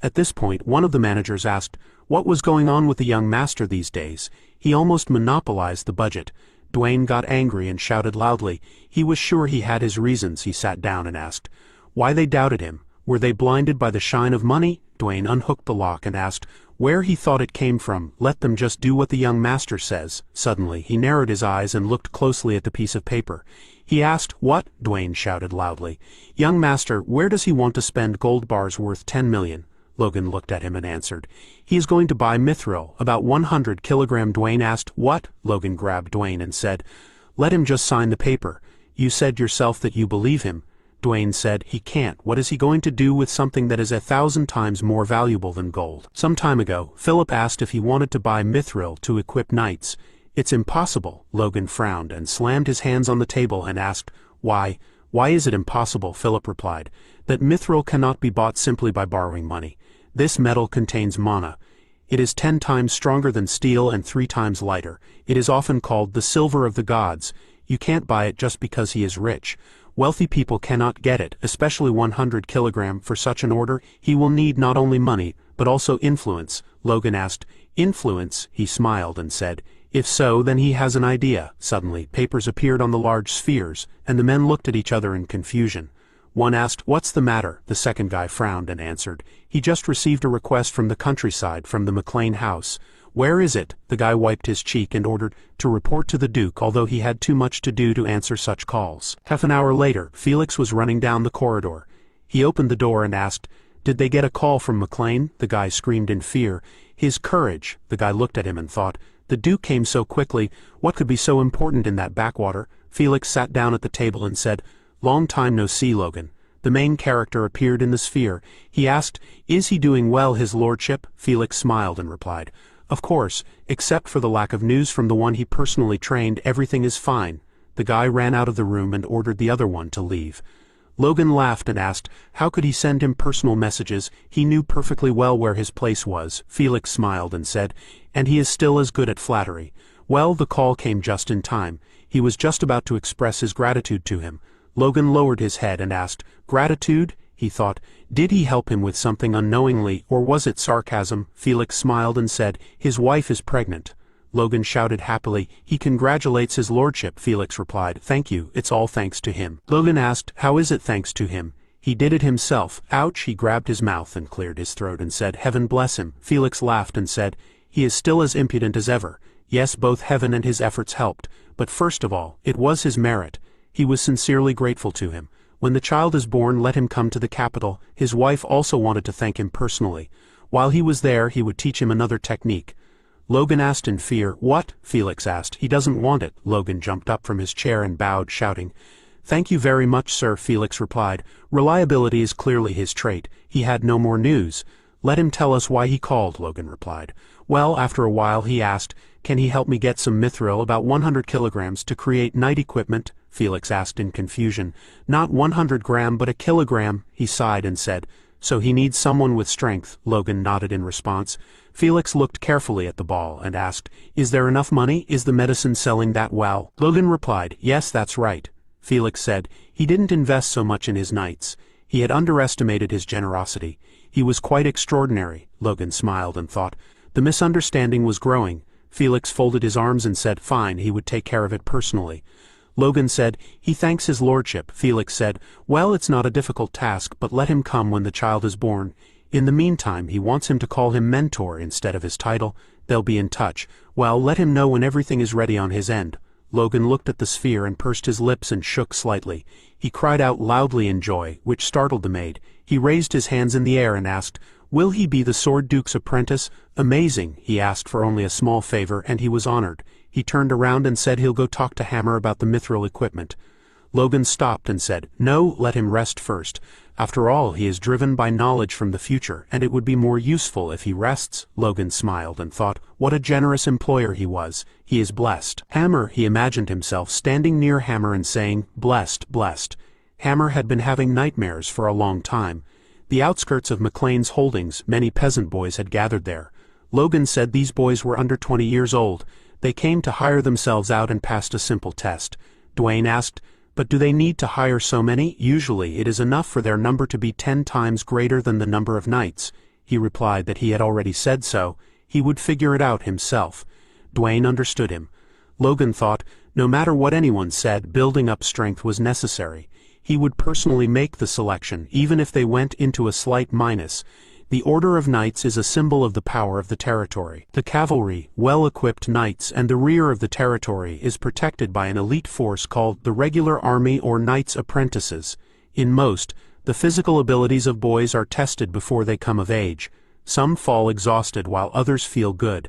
At this point, one of the managers asked, what was going on with the young master these days? He almost monopolized the budget. Dwayne got angry and shouted loudly. He was sure he had his reasons. He sat down and asked, why they doubted him. Were they blinded by the shine of money? Dwayne unhooked the lock and asked, where he thought it came from. Let them just do what the young master says. Suddenly, he narrowed his eyes and looked closely at the piece of paper. He asked, what? Dwayne shouted loudly. Young master, where does he want to spend gold bars worth 10 million? Logan looked at him and answered, he is going to buy mithril, about 100 kilogram. Dwayne asked, what? Logan grabbed Dwayne and said, let him just sign the paper. You said yourself that you believe him. Dwayne said, he can't. What is he going to do with something that is 1,000 times more valuable than gold? Some time ago, Philip asked if he wanted to buy mithril to equip knights. It's impossible. Logan frowned and slammed his hands on the table and asked, why is it impossible? Philip replied, that mithril cannot be bought simply by borrowing money. This metal contains mana. It is 10 times stronger than steel and 3 times lighter. It is often called the silver of the gods. You can't buy it just because he is rich. Wealthy people cannot get it, especially 100 kilogram. For such an order, he will need not only money, but also influence. Logan asked, influence? He smiled and said, if so, then he has an idea. Suddenly, papers appeared on the large spheres, and the men looked at each other in confusion. One asked, what's the matter? The second guy frowned and answered, he just received a request from the countryside, from the McLean house. Where is it? The guy wiped his cheek and ordered, to report to the Duke, although he had too much to do to answer such calls. Half an hour later, Felix was running down the corridor. He opened the door and asked, did they get a call from McLean? The guy screamed in fear. His courage. The guy looked at him and thought, the Duke came so quickly, what could be so important in that backwater? Felix sat down at the table and said, long time no see, Logan. The main character appeared in the sphere. He asked, is he doing well, his lordship? Felix smiled and replied, of course, except for the lack of news from the one he personally trained, everything is fine. The guy ran out of the room and ordered the other one to leave. Logan laughed and asked, how could he send him personal messages? He knew perfectly well where his place was. Felix smiled and said, and he is still as good at flattery. Well, the call came just in time. He was just about to express his gratitude to him. Logan lowered his head and asked, gratitude? He thought, did he help him with something unknowingly, or was it sarcasm? Felix smiled and said, his wife is pregnant. Logan shouted happily, he congratulates his lordship. Felix replied, thank you, it's all thanks to him. Logan asked, how is it thanks to him? He did it himself. Ouch! He grabbed his mouth and cleared his throat and said, heaven bless him. Felix laughed and said, he is still as impudent as ever. Yes, both heaven and his efforts helped, but first of all, it was his merit. He was sincerely grateful to him. When the child is born, let him come to the capital. His wife also wanted to thank him personally. While he was there, he would teach him another technique. Logan asked in fear. What? Felix asked. He doesn't want it. Logan jumped up from his chair and bowed, shouting. Thank you very much, sir, Felix replied. Reliability is clearly his trait. He had no more news. Let him tell us why he called, Logan replied. Well, after a while he asked, can he help me get some mithril, about 100 kilograms, to create night equipment? Felix asked in confusion. Not 100 gram, but a kilogram, he sighed and said. So he needs someone with strength, Logan nodded in response. Felix looked carefully at the ball and asked, is there enough money? Is the medicine selling that well? Logan replied, yes, that's right. Felix said, he didn't invest so much in his knights. He had underestimated his generosity. He was quite extraordinary. Logan smiled and thought. The misunderstanding was growing. Felix folded his arms and said, fine, he would take care of it personally. Logan said, he thanks his lordship. Felix said, well, it's not a difficult task, but let him come when the child is born. In the meantime, he wants him to call him mentor instead of his title. They'll be in touch. Well, let him know when everything is ready on his end. Logan looked at the sphere and pursed his lips and shook slightly. He cried out loudly in joy, which startled the maid. He raised his hands in the air and asked, will he be the Sword Duke's apprentice? Amazing. He asked for only a small favor, and he was honored. He turned around and said he'll go talk to Hammer about the mithril equipment. Logan stopped and said, no, let him rest first. After all, he is driven by knowledge from the future, and it would be more useful if he rests. Logan smiled and thought, what a generous employer he was. He is blessed. Hammer, he imagined himself standing near Hammer and saying, blessed, blessed. Hammer had been having nightmares for a long time. The outskirts of McLean's holdings, many peasant boys had gathered there. Logan said these boys were under 20 years old. They came to hire themselves out and passed a simple test. Dwayne asked, but do they need to hire so many? Usually it is enough for their number to be 10 times greater than the number of knights. He replied that he had already said so. He would figure it out himself. Dwayne understood him. Logan thought, no matter what anyone said, building up strength was necessary. He would personally make the selection, even if they went into a slight minus. The Order of Knights is a symbol of the power of the territory. The cavalry, well-equipped knights, and the rear of the territory is protected by an elite force called the Regular Army or Knights' Apprentices. In most, the physical abilities of boys are tested before they come of age. Some fall exhausted while others feel good.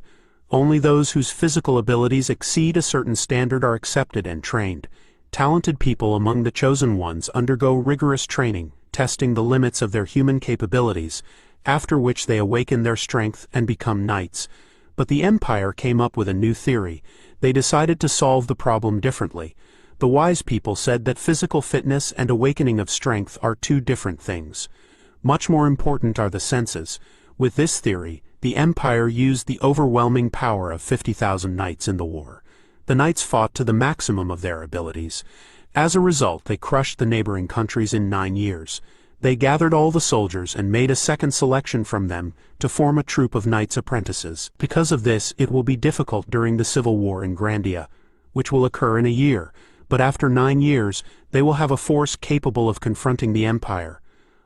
Only those whose physical abilities exceed a certain standard are accepted and trained. Talented people among the chosen ones undergo rigorous training, testing the limits of their human capabilities, after which they awaken their strength and become knights. But the Empire came up with a new theory. They decided to solve the problem differently. The wise people said that physical fitness and awakening of strength are two different things. Much more important are the senses. With this theory, the Empire used the overwhelming power of 50,000 knights in the war. The knights fought to the maximum of their abilities. As a result, they crushed the neighboring countries in 9 years. They gathered all the soldiers and made a second selection from them to form a troop of knights' apprentices. Because of this, it will be difficult during the civil war in Grandia, which will occur in a year, but after 9 years, they will have a force capable of confronting the Empire.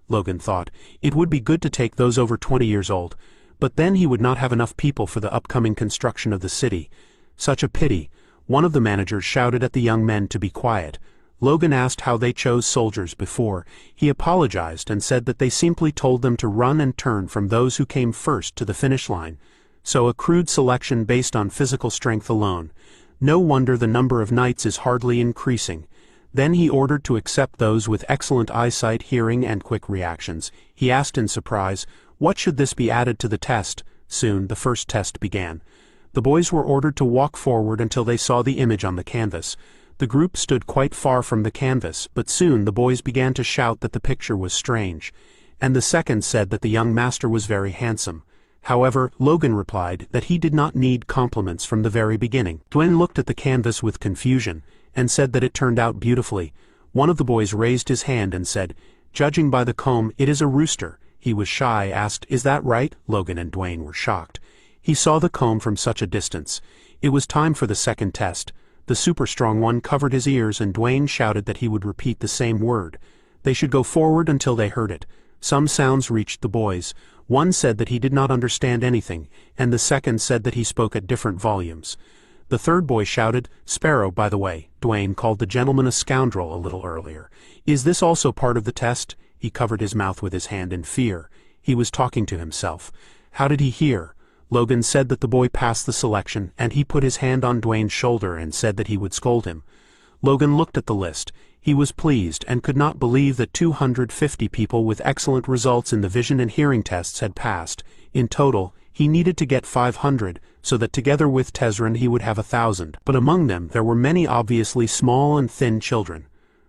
Logan thought, it would be good to take those over 20 years old, but then he would not have enough people for the upcoming construction of the city. Such a pity. One of the managers shouted at the young men to be quiet. Logan asked how they chose soldiers before. He apologized and said that they simply told them to run and turn from those who came first to the finish line. So a crude selection based on physical strength alone. No wonder the number of knights is hardly increasing. Then he ordered to accept those with excellent eyesight, hearing, and quick reactions. He asked in surprise, what should this be added to the test? Soon the first test began. The boys were ordered to walk forward until they saw the image on the canvas. The group stood quite far from the canvas, but soon the boys began to shout that the picture was strange, and the second said that the young master was very handsome. However, Logan replied that he did not need compliments from the very beginning. Dwayne looked at the canvas with confusion, and said that it turned out beautifully. One of the boys raised his hand and said, judging by the comb, it is a rooster. He was shy, asked, is that right? Logan and Dwayne were shocked. He saw the comb from such a distance. It was time for the second test. The super-strong one covered his ears and Dwayne shouted that he would repeat the same word. They should go forward until they heard it. Some sounds reached the boys. One said that he did not understand anything, and the second said that he spoke at different volumes. The third boy shouted, Sparrow, by the way. Dwayne called the gentleman a scoundrel a little earlier. Is this also part of the test? He covered his mouth with his hand in fear. He was talking to himself. How did he hear? Logan said that the boy passed the selection, and he put his hand on Dwayne's shoulder and said that he would scold him. Logan looked at the list. He was pleased and could not believe that 250 people with excellent results in the vision and hearing tests had passed. In total, he needed to get 500, so that together with Tezran he would have 1,000. But among them there were many obviously small and thin children.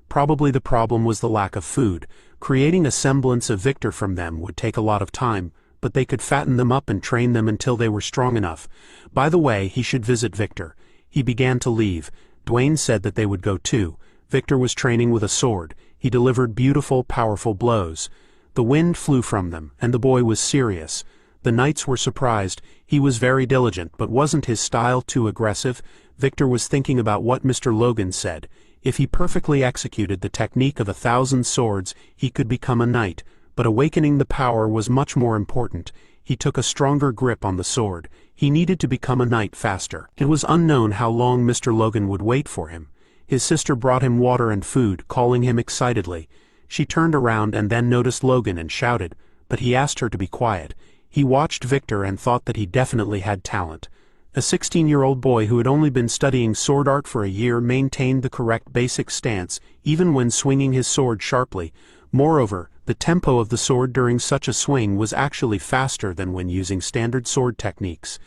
Probably the problem was the lack of food. Creating a semblance of Victor from them would take a lot of time, but they could fatten them up and train them until they were strong enough. By the way, he should visit Victor. He began to leave. Dwayne said that they would go too. Victor was training with a sword. He delivered beautiful, powerful blows. The wind flew from them, and the boy was serious. The knights were surprised. He was very diligent, but wasn't his style too aggressive? Victor was thinking about what Mr. Logan said. If he perfectly executed the technique of 1,000 swords, he could become a knight, but awakening the power was much more important. He took a stronger grip on the sword. He needed to become a knight faster. It was unknown how long Mr. Logan would wait for him. His sister brought him water and food, calling him excitedly. She turned around and then noticed Logan and shouted, but he asked her to be quiet. He watched Victor and thought that he definitely had talent. A 16-year-old boy who had only been studying sword art for a year maintained the correct basic stance, even when swinging his sword sharply. Moreover, the tempo of the sword during such a swing was actually faster than when using standard sword techniques.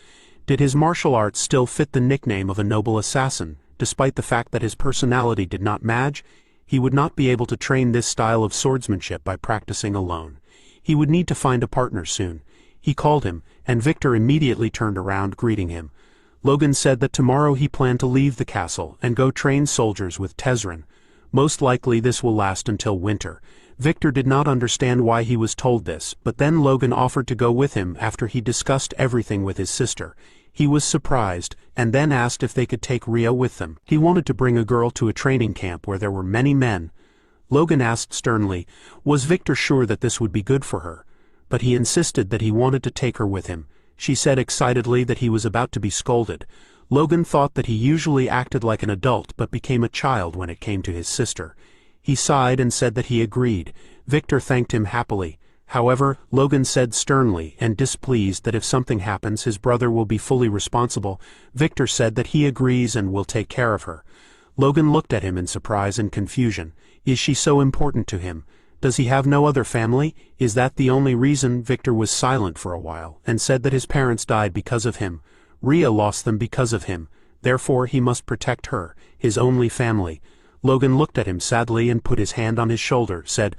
Did his martial arts still fit the nickname of a noble assassin? Despite the fact that his personality did not match, he would not be able to train this style of swordsmanship by practicing alone. He would need to find a partner soon. He called him, and Victor immediately turned around, greeting him. Logan said that tomorrow he planned to leave the castle and go train soldiers with Tezran. Most likely this will last until winter. Victor did not understand why he was told this, but then Logan offered to go with him after he discussed everything with his sister. He was surprised, and then asked if they could take Ria with them. He wanted to bring a girl to a training camp where there were many men. Logan asked sternly, was Victor sure that this would be good for her? But he insisted that he wanted to take her with him. She said excitedly that he was about to be scolded. Logan thought that he usually acted like an adult but became a child when it came to his sister. He sighed and said that he agreed. Victor thanked him happily. However, Logan said sternly and displeased that if something happens his brother will be fully responsible. Victor said that he agrees and will take care of her. Logan looked at him in surprise and confusion. Is she so important to him? Does he have no other family? Is that the only reason? Victor was silent for a while and said that his parents died because of him. Ria lost them because of him. Therefore he must protect her, his only family. Logan looked at him sadly and put his hand on his shoulder, said,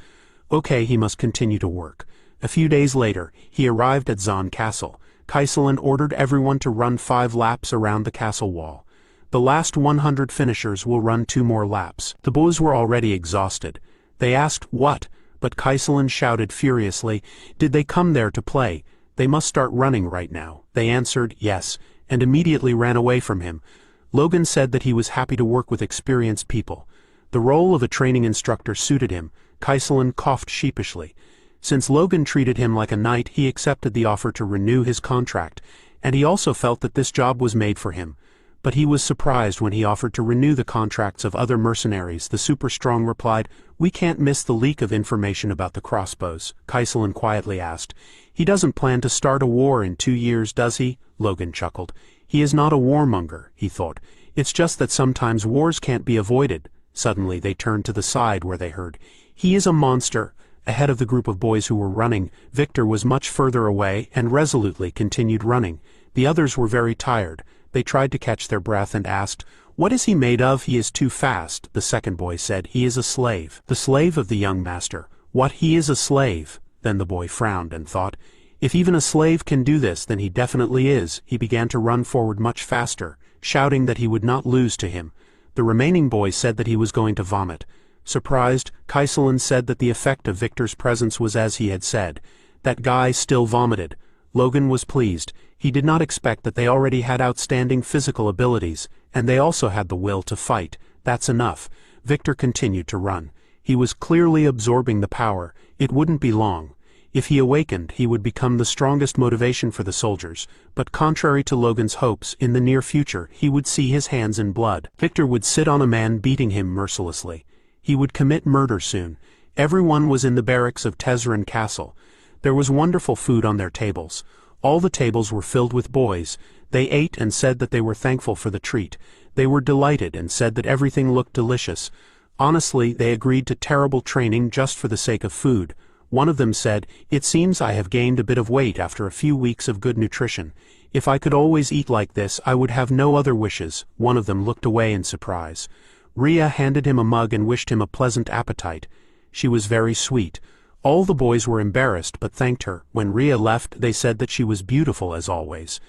okay, he must continue to work. A few days later, he arrived at Zon Castle. Kaiselan ordered everyone to run 5 laps around the castle wall. The last 100 finishers will run 2 more laps. The boys were already exhausted. They asked, what? But Kaiselan shouted furiously, did they come there to play? They must start running right now. They answered, yes, and immediately ran away from him. Logan said that he was happy to work with experienced people. The role of a training instructor suited him. Kaiselan coughed sheepishly. Since Logan treated him like a knight, he accepted the offer to renew his contract, and he also felt that this job was made for him. But he was surprised when he offered to renew the contracts of other mercenaries. The super strong replied, we can't miss the leak of information about the crossbows. Kaiselan quietly asked, he doesn't plan to start a war in 2 years, does he? Logan chuckled. He is not a warmonger, he thought. It's just that sometimes wars can't be avoided. Suddenly they turned to the side where they heard, he is a monster. Ahead of the group of boys who were running, Victor was much further away and resolutely continued running. The others were very tired. They tried to catch their breath and asked, what is he made of? He is too fast. The second boy said, he is a slave. The slave of the young master. What, he is a slave? Then the boy frowned and thought, if even a slave can do this, then he definitely is. He began to run forward much faster, shouting that he would not lose to him. The remaining boy said that he was going to vomit. Surprised, Kaiselan said that the effect of Victor's presence was as he had said. That guy still vomited. Logan was pleased. He did not expect that they already had outstanding physical abilities, and they also had the will to fight. That's enough. Victor continued to run. He was clearly absorbing the power. It wouldn't be long. If he awakened, he would become the strongest motivation for the soldiers, but contrary to Logan's hopes, in the near future he would see his hands in blood. Victor would sit on a man beating him mercilessly. He would commit murder soon. Everyone was in the barracks of Tezran Castle. There was wonderful food on their tables. All the tables were filled with boys. They ate and said that they were thankful for the treat. They were delighted and said that everything looked delicious. Honestly, they agreed to terrible training just for the sake of food. One of them said, "It seems I have gained a bit of weight after a few weeks of good nutrition. If I could always eat like this, I would have no other wishes." One of them looked away in surprise. Rhea handed him a mug and wished him a pleasant appetite. She was very sweet. All the boys were embarrassed but thanked her. When Rhea left, they said that she was beautiful as always.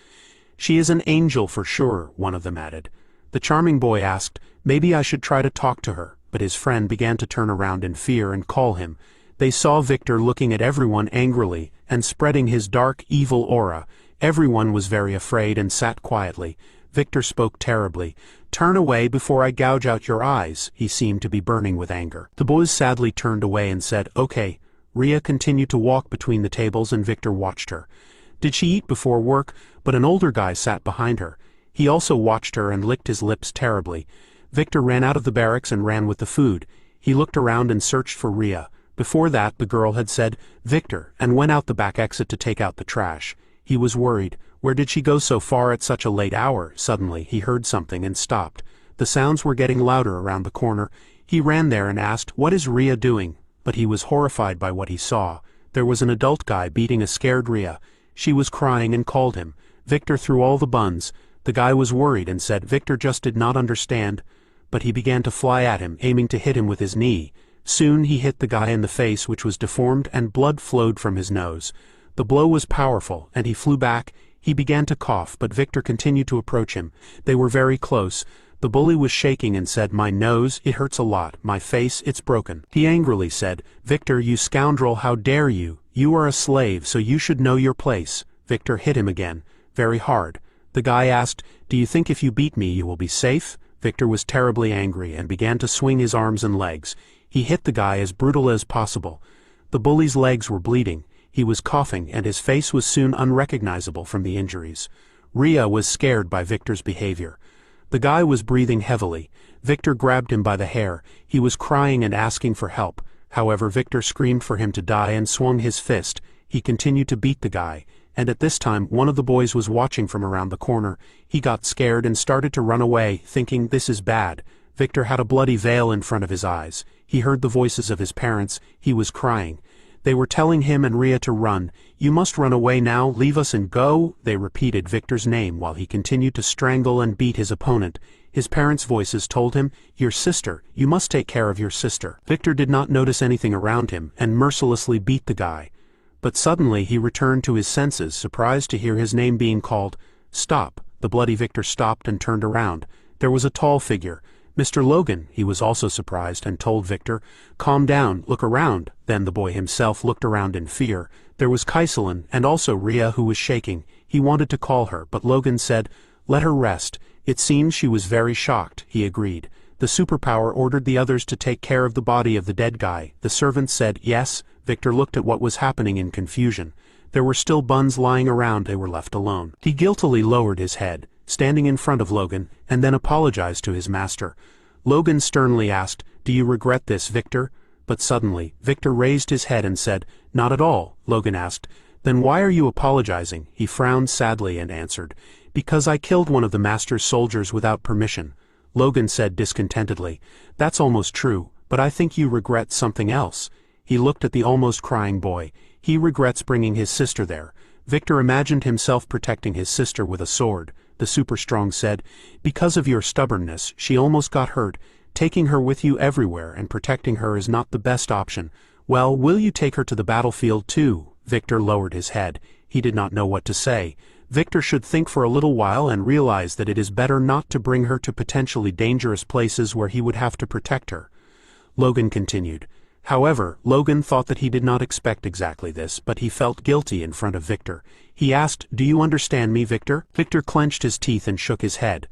"She is an angel for sure," one of them added. The charming boy asked, "Maybe I should try to talk to her," but his friend began to turn around in fear and call him. They saw Victor looking at everyone angrily and spreading his dark, evil aura. Everyone was very afraid and sat quietly. Victor spoke terribly. "Turn away before I gouge out your eyes." He seemed to be burning with anger. The boys sadly turned away and said, "Okay." Rhea continued to walk between the tables and Victor watched her. Did she eat before work? But an older guy sat behind her. He also watched her and licked his lips terribly. Victor ran out of the barracks and ran with the food. He looked around and searched for Rhea. Before that, the girl had said, "Victor," and went out the back exit to take out the trash. He was worried. Where did she go so far at such a late hour? Suddenly, he heard something and stopped. The sounds were getting louder around the corner. He ran there and asked, "What is Rhea doing?" But he was horrified by what he saw. There was an adult guy beating a scared Rhea. She was crying and called him. Victor threw all the buns. The guy was worried and said Victor just did not understand. But he began to fly at him, aiming to hit him with his knee. Soon he hit the guy in the face, which was deformed, and blood flowed from his nose. The blow was powerful, and he flew back. He began to cough, but Victor continued to approach him. They were very close. The bully was shaking and said, "My nose, it hurts a lot. My face, it's broken." He angrily said, "Victor, you scoundrel, how dare you? You are a slave, so you should know your place." Victor hit him again, very hard. The guy asked, "Do you think if you beat me you will be safe?" Victor was terribly angry and began to swing his arms and legs. He hit the guy as brutal as possible. The bully's legs were bleeding. He was coughing and his face was soon unrecognizable from the injuries. Rhea was scared by Victor's behavior. The guy was breathing heavily. Victor grabbed him by the hair. He was crying and asking for help. However, Victor screamed for him to die and swung his fist. He continued to beat the guy, and at this time one of the boys was watching from around the corner. He got scared and started to run away, thinking this is bad. Victor had a bloody veil in front of his eyes. He heard the voices of his parents. He was crying. They were telling him and Rhea to run. "You must run away now, leave us and go." They repeated Victor's name while he continued to strangle and beat his opponent. His parents' voices told him, "Your sister, you must take care of your sister." Victor did not notice anything around him and mercilessly beat the guy. But suddenly he returned to his senses, surprised to hear his name being called. "Stop." The bloody Victor stopped and turned around. There was a tall figure. "Mr. Logan." He was also surprised and told Victor, "Calm down, look around." Then the boy himself looked around in fear. There was Kaiselin and also Rhea, who was shaking. He wanted to call her, but Logan said, "Let her rest." It seems she was very shocked. He agreed. The superpower ordered the others to take care of the body of the dead guy. The servants said, "Yes." Victor looked at what was happening in confusion. There were still buns lying around. They were left alone. He guiltily lowered his head, standing in front of Logan, and then apologized to his master. Logan sternly asked, "Do you regret this, Victor?" But suddenly, Victor raised his head and said, "Not at all." Logan asked, "Then why are you apologizing?" He frowned sadly and answered, "Because I killed one of the master's soldiers without permission." Logan said discontentedly, "That's almost true, but I think you regret something else." He looked at the almost crying boy. He regrets bringing his sister there. Victor imagined himself protecting his sister with a sword. The super strong said, "Because of your stubbornness, she almost got hurt. Taking her with you everywhere and protecting her is not the best option. Well, will you take her to the battlefield too?" Victor lowered his head. He did not know what to say. Victor should think for a little while and realize that it is better not to bring her to potentially dangerous places where he would have to protect her. Logan continued. However, Logan thought that he did not expect exactly this, but he felt guilty in front of Victor. He asked, "Do you understand me, Victor?" Victor clenched his teeth and shook his head.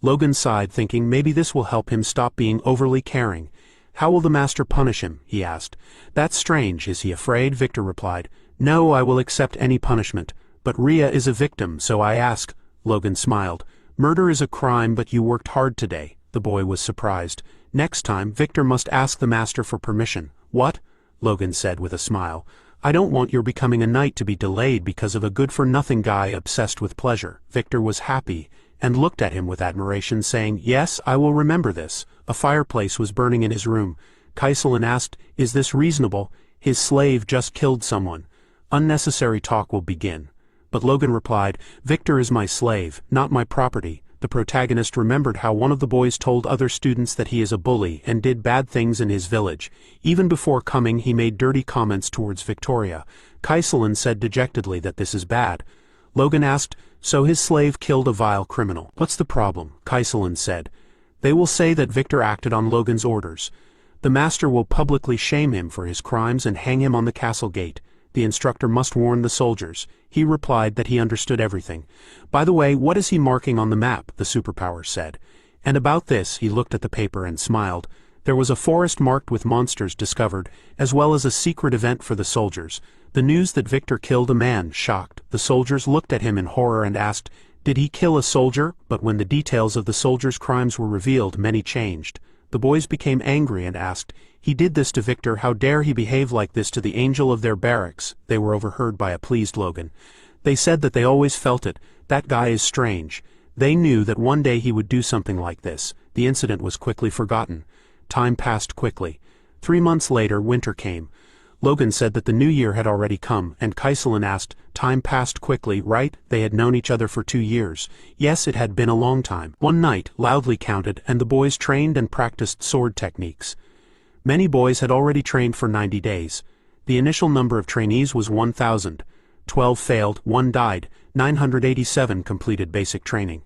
Logan sighed, thinking maybe this will help him stop being overly caring. "How will the master punish him?" he asked. "That's strange. Is he afraid?" Victor replied. "No, I will accept any punishment. But Rhea is a victim, so I ask." Logan smiled. "Murder is a crime, but you worked hard today." The boy was surprised. Next time, Victor must ask the master for permission. "What?" Logan said with a smile. I don't want your becoming a knight to be delayed because of a good-for-nothing guy obsessed with pleasure." Victor was happy, and looked at him with admiration, saying, "Yes, I will remember this." A fireplace was burning in his room. Kaiselin asked, "Is this reasonable? His slave just killed someone. Unnecessary talk will begin." But Logan replied, "Victor is my slave, not my property." The protagonist remembered how one of the boys told other students that he is a bully and did bad things in his village. Even before coming, he made dirty comments towards Victoria. Kaiselin said dejectedly that this is bad. Logan asked, "So his slave killed a vile criminal. What's the problem?" Kaiselin said. "They will say that Victor acted on Logan's orders. The master will publicly shame him for his crimes and hang him on the castle gate. The instructor must warn the soldiers." He replied that he understood everything. "By the way, what is he marking on the map?" the superpower said. And about this, he looked at the paper and smiled. There was a forest marked with monsters discovered, as well as a secret event for the soldiers. The news that Victor killed a man shocked. The soldiers looked at him in horror and asked, "Did he kill a soldier?" But when the details of the soldiers' crimes were revealed, many changed. The boys became angry and asked, "He did this to Victor, how dare he behave like this to the angel of their barracks?" They were overheard by a pleased Logan. They said that they always felt it. "That guy is strange." They knew that one day he would do something like this. The incident was quickly forgotten. Time passed quickly. 3 months later, winter came. Logan said that the new year had already come, and Kaiselin asked, "Time passed quickly, right? They had known each other for 2 years. Yes, it had been a long time." One night, loudly counted, and the boys trained and practiced sword techniques. Many boys had already trained for 90 days. The initial number of trainees was 1,000. 12 failed, 1 died, 987 completed basic training.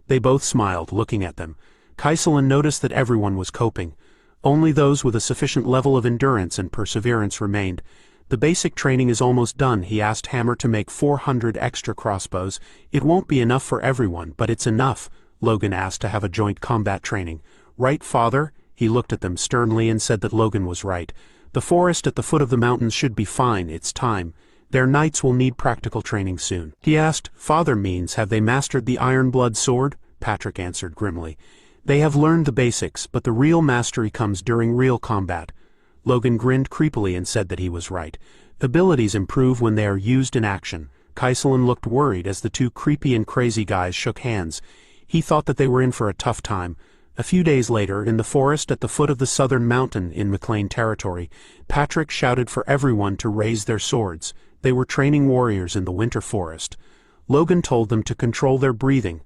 They both smiled, looking at them. Kaiselin noticed that everyone was coping. Only those with a sufficient level of endurance and perseverance remained. "The basic training is almost done." He asked Hammer to make 400 extra crossbows. "It won't be enough for everyone, but it's enough." Logan asked to have a joint combat training. "Right, father?" He looked at them sternly and said that Logan was right. "The forest at the foot of the mountains should be fine. It's time. Their knights will need practical training soon." He asked, "Father means have they mastered the Iron Blood sword?" Patrick answered grimly. "They have learned the basics, but the real mastery comes during real combat." Logan grinned creepily and said that he was right. Abilities improve when they are used in action. Kaiselin looked worried as the two creepy and crazy guys shook hands. He thought that they were in for a tough time. A few days later, in the forest at the foot of the southern mountain in McLean territory, Patrick shouted for everyone to raise their swords. They were training warriors in the winter forest. Logan told them to control their breathing.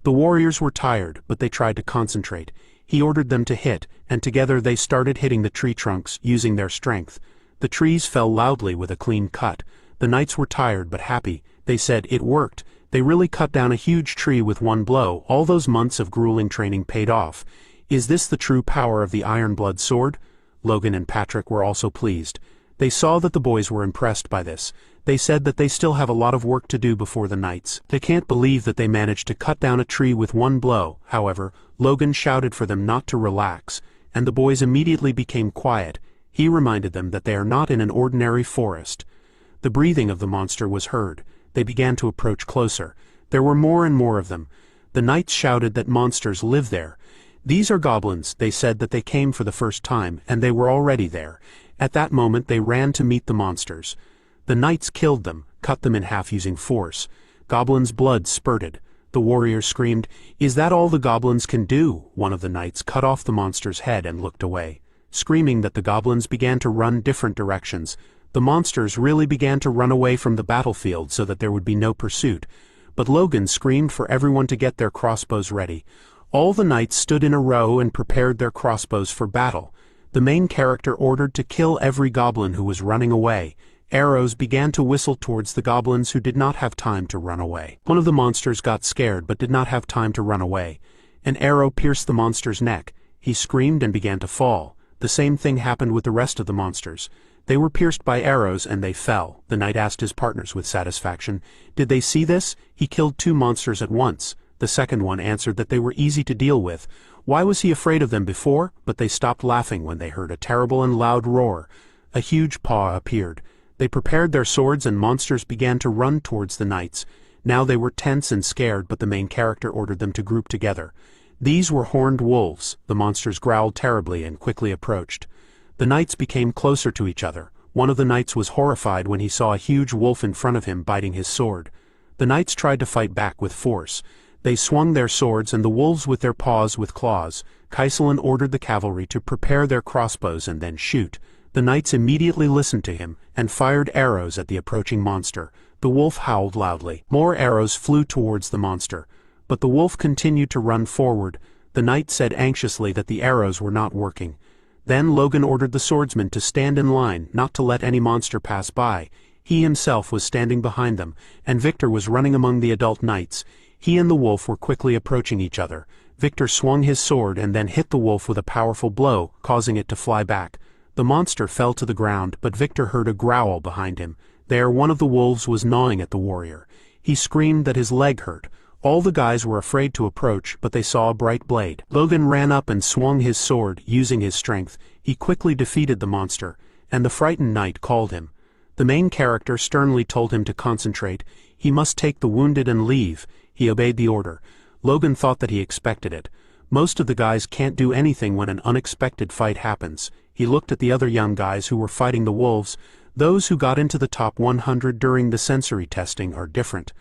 The warriors were tired, but they tried to concentrate. He ordered them to hit, and together they started hitting the tree trunks, using their strength. The trees fell loudly with a clean cut. The knights were tired but happy. They said, "It worked. They really cut down a huge tree with one blow. All those months of grueling training paid off. Is this the true power of the Iron Blood sword?" Logan and Patrick were also pleased. They saw that the boys were impressed by this. They said that they still have a lot of work to do before the knights. They can't believe that they managed to cut down a tree with one blow. However, Logan shouted for them not to relax, and the boys immediately became quiet. He reminded them that they are not in an ordinary forest. The breathing of the monster was heard. They began to approach closer. There were more and more of them. The knights shouted that monsters live there. "These are goblins." They said that they came for the first time, and they were already there. At that moment they ran to meet the monsters. The knights killed them, cut them in half using force. Goblins' blood spurted. The warriors screamed, "Is that all the goblins can do?" One of the knights cut off the monster's head and looked away. Screaming that the goblins began to run different directions. The monsters really began to run away from the battlefield so that there would be no pursuit. But Logan screamed for everyone to get their crossbows ready. All the knights stood in a row and prepared their crossbows for battle. The main character ordered to kill every goblin who was running away. Arrows began to whistle towards the goblins who did not have time to run away. One of the monsters got scared but did not have time to run away. An arrow pierced the monster's neck. He screamed and began to fall. The same thing happened with the rest of the monsters. They were pierced by arrows and they fell. The knight asked his partners with satisfaction, "Did they see this? He killed 2 monsters at once." The second one answered that they were easy to deal with. Why was he afraid of them before? But they stopped laughing when they heard a terrible and loud roar. A huge paw appeared. They prepared their swords and monsters began to run towards the knights. Now they were tense and scared, but the main character ordered them to group together. These were horned wolves. The monsters growled terribly and quickly approached. The knights became closer to each other. One of the knights was horrified when he saw a huge wolf in front of him biting his sword. The knights tried to fight back with force. They swung their swords and the wolves with their paws with claws. Kaiselan ordered the cavalry to prepare their crossbows and then shoot. The knights immediately listened to him and fired arrows at the approaching monster. The wolf howled loudly. More arrows flew towards the monster, but the wolf continued to run forward. The knight said anxiously that the arrows were not working. Then Logan ordered the swordsman to stand in line, not to let any monster pass by. He himself was standing behind them, and Victor was running among the adult knights. He and the wolf were quickly approaching each other. Victor swung his sword and then hit the wolf with a powerful blow, causing it to fly back. The monster fell to the ground, but Victor heard a growl behind him. There, one of the wolves was gnawing at the warrior. He screamed that his leg hurt. All the guys were afraid to approach, but they saw a bright blade. Logan ran up and swung his sword, using his strength. He quickly defeated the monster, and the frightened knight called him. The main character sternly told him to concentrate. He must take the wounded and leave. He obeyed the order. Logan thought that he expected it. Most of the guys can't do anything when an unexpected fight happens. He looked at the other young guys who were fighting the wolves. Those who got into the top 100 during the sensory testing are different.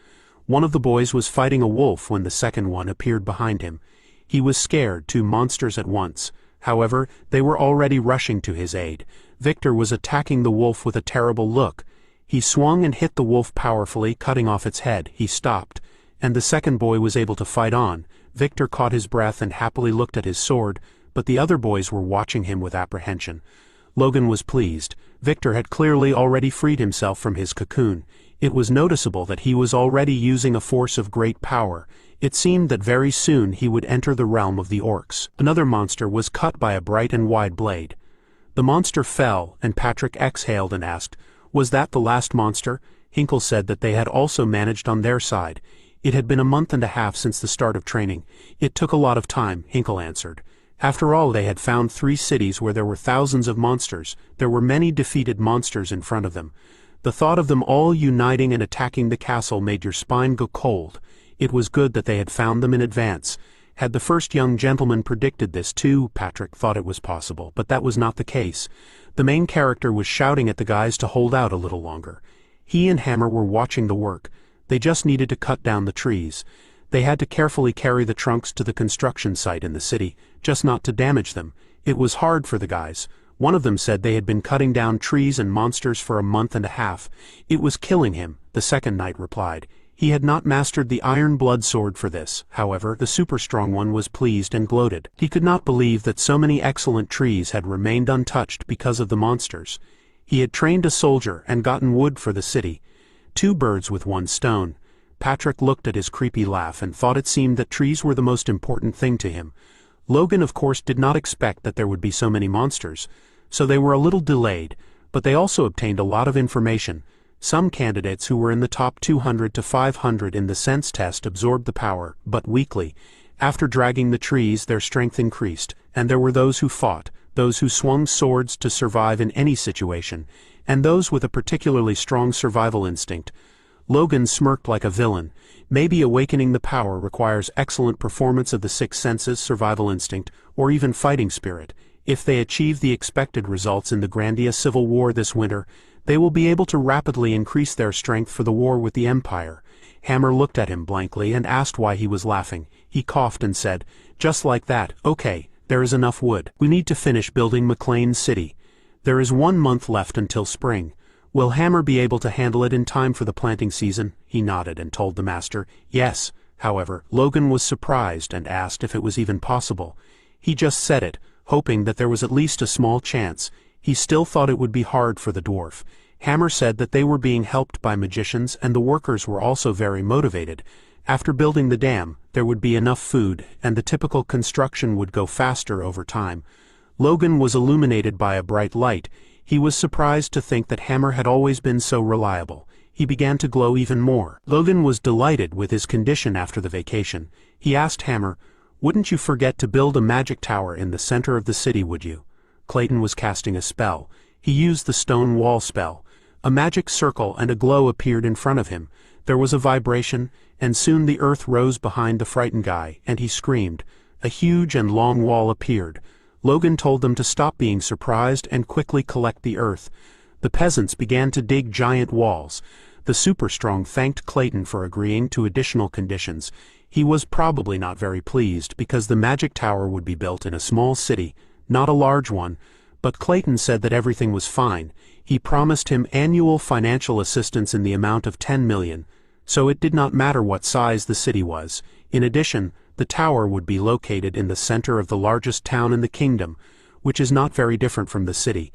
One of the boys was fighting a wolf when the second one appeared behind him. He was scared, 2 monsters at once. However, they were already rushing to his aid. Victor was attacking the wolf with a terrible look. He swung and hit the wolf powerfully, cutting off its head. He stopped, and the second boy was able to fight on. Victor caught his breath and happily looked at his sword, but the other boys were watching him with apprehension. Logan was pleased. Victor had clearly already freed himself from his cocoon. It was noticeable that he was already using a force of great power. It seemed that very soon he would enter the realm of the orcs. Another monster was cut by a bright and wide blade. The monster fell, and Patrick exhaled and asked, "Was that the last monster?" Hinkle said that they had also managed on their side. It had been a month and a half since the start of training. It took a lot of time, Hinkle answered. After all, they had found 3 cities where there were thousands of monsters. There were many defeated monsters in front of them. The thought of them all uniting and attacking the castle made your spine go cold. It was good that they had found them in advance. Had the first young gentleman predicted this too, Patrick thought it was possible, but that was not the case. The main character was shouting at the guys to hold out a little longer. He and Hammer were watching the work. They just needed to cut down the trees. They had to carefully carry the trunks to the construction site in the city, just not to damage them. It was hard for the guys. One of them said they had been cutting down trees and monsters for a month and a half. It was killing him, the second knight replied. He had not mastered the iron blood sword for this. However, the super strong one was pleased and gloated. He could not believe that so many excellent trees had remained untouched because of the monsters. He had trained a soldier and gotten wood for the city. 2 birds with 1 stone. Patrick looked at his creepy laugh and thought it seemed that trees were the most important thing to him. Logan of course did not expect that there would be so many monsters, so they were a little delayed, but they also obtained a lot of information. Some candidates who were in the top 200 to 500 in the sense test absorbed the power, but weakly. After dragging the trees, their strength increased, and there were those who fought, those who swung swords to survive in any situation, and those with a particularly strong survival instinct. Logan smirked like a villain. Maybe awakening the power requires excellent performance of the 6 senses, survival instinct, or even fighting spirit. If they achieve the expected results in the Grandia Civil War this winter, they will be able to rapidly increase their strength for the war with the Empire. Hammer looked at him blankly and asked why he was laughing. He coughed and said, "Just like that, okay, there is enough wood. We need to finish building McLean's city. There is 1 month left until spring. Will Hammer be able to handle it in time for the planting season?" He nodded and told the master, "Yes." However, Logan was surprised and asked if it was even possible. He just said it, hoping that there was at least a small chance. He still thought it would be hard for the dwarf. Hammer said that they were being helped by magicians and the workers were also very motivated. After building the dam, there would be enough food, and the typical construction would go faster over time. Logan was illuminated by a bright light. He was surprised to think that Hammer had always been so reliable. He began to glow even more. Logan was delighted with his condition after the vacation. He asked Hammer, "Wouldn't you forget to build a magic tower in the center of the city, would you?" Clayton was casting a spell. He used the stone wall spell. A magic circle and a glow appeared in front of him. There was a vibration, and soon the earth rose behind the frightened guy, and he screamed. A huge and long wall appeared. Logan told them to stop being surprised and quickly collect the earth. The peasants began to dig giant walls. The super-strong thanked Clayton for agreeing to additional conditions. He was probably not very pleased because the magic tower would be built in a small city, not a large one, but Clayton said that everything was fine. He promised him annual financial assistance in the amount of 10 million, so it did not matter what size the city was. In addition, the tower would be located in the center of the largest town in the kingdom, which is not very different from the city.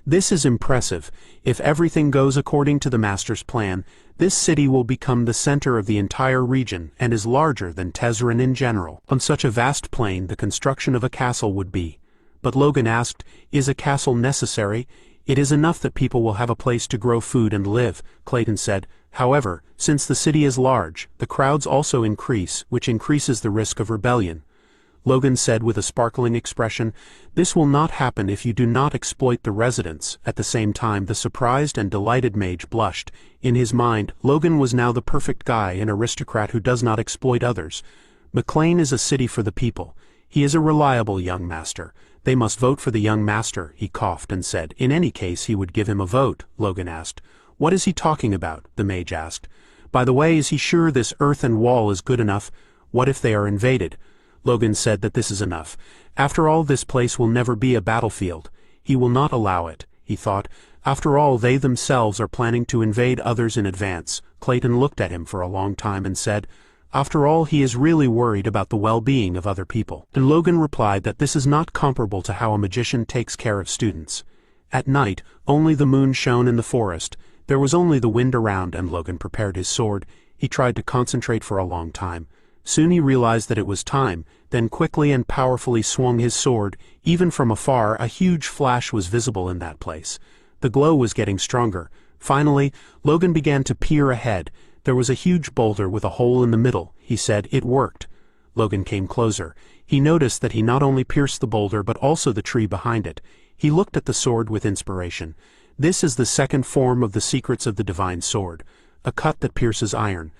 This is impressive. If everything goes according to the master's plan, this city will become the center of the entire region and is larger than Tezzeret in general. On such a vast plain, the construction of a castle would be. But Logan asked, is a castle necessary? It is enough that people will have a place to grow food and live, Clayton said. However, since the city is large, the crowds also increase, which increases the risk of rebellion. Logan said with a sparkling expression, this will not happen if you do not exploit the residents. At the same time, the surprised and delighted mage blushed. In his mind, Logan was now the perfect guy, an aristocrat who does not exploit others. McLean is a city for the people. He is a reliable young master. They must vote for the young master, he coughed and said. In any case, he would give him a vote, Logan asked. What is he talking about? The mage asked. By the way, is he sure this earthen wall is good enough? What if they are invaded? Logan said that this is enough. After all, this place will never be a battlefield. He will not allow it, he thought. After all, they themselves are planning to invade others in advance. Clayton looked at him for a long time and said, after all, he is really worried about the well-being of other people. And Logan replied that this is not comparable to how a magician takes care of students. At night, only the moon shone in the forest. There was only the wind around, and Logan prepared his sword. He tried to concentrate for a long time. Soon he realized that it was time, then quickly and powerfully swung his sword. Even from afar, a huge flash was visible in that place. The glow was getting stronger. Finally, Logan began to peer ahead. There was a huge boulder with a hole in the middle. He said, it worked. Logan came closer. He noticed that he not only pierced the boulder but also the tree behind it. He looked at the sword with inspiration. This is the second form of the secrets of the divine sword, a cut that pierces iron.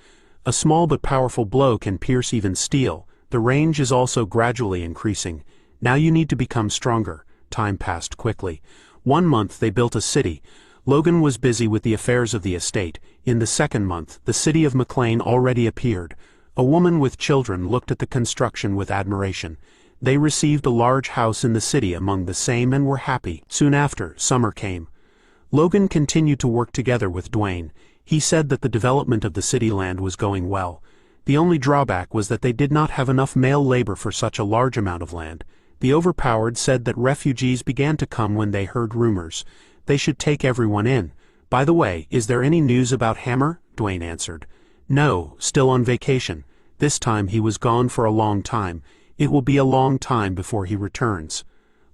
A small but powerful blow can pierce even steel. The range is also gradually increasing. Now you need to become stronger. Time passed quickly. 1 month they built a city. Logan was busy with the affairs of the estate. In the second month, the city of McLean already appeared. A woman with children looked at the construction with admiration. They received a large house in the city among the same and were happy. Soon after, summer came. Logan continued to work together with Dwayne. He said that the development of the city land was going well. The only drawback was that they did not have enough male labor for such a large amount of land. The overpowered said that refugees began to come when they heard rumors. They should take everyone in. By the way, is there any news about Hammer? Dwayne answered. No, still on vacation. This time he was gone for a long time. It will be a long time before he returns.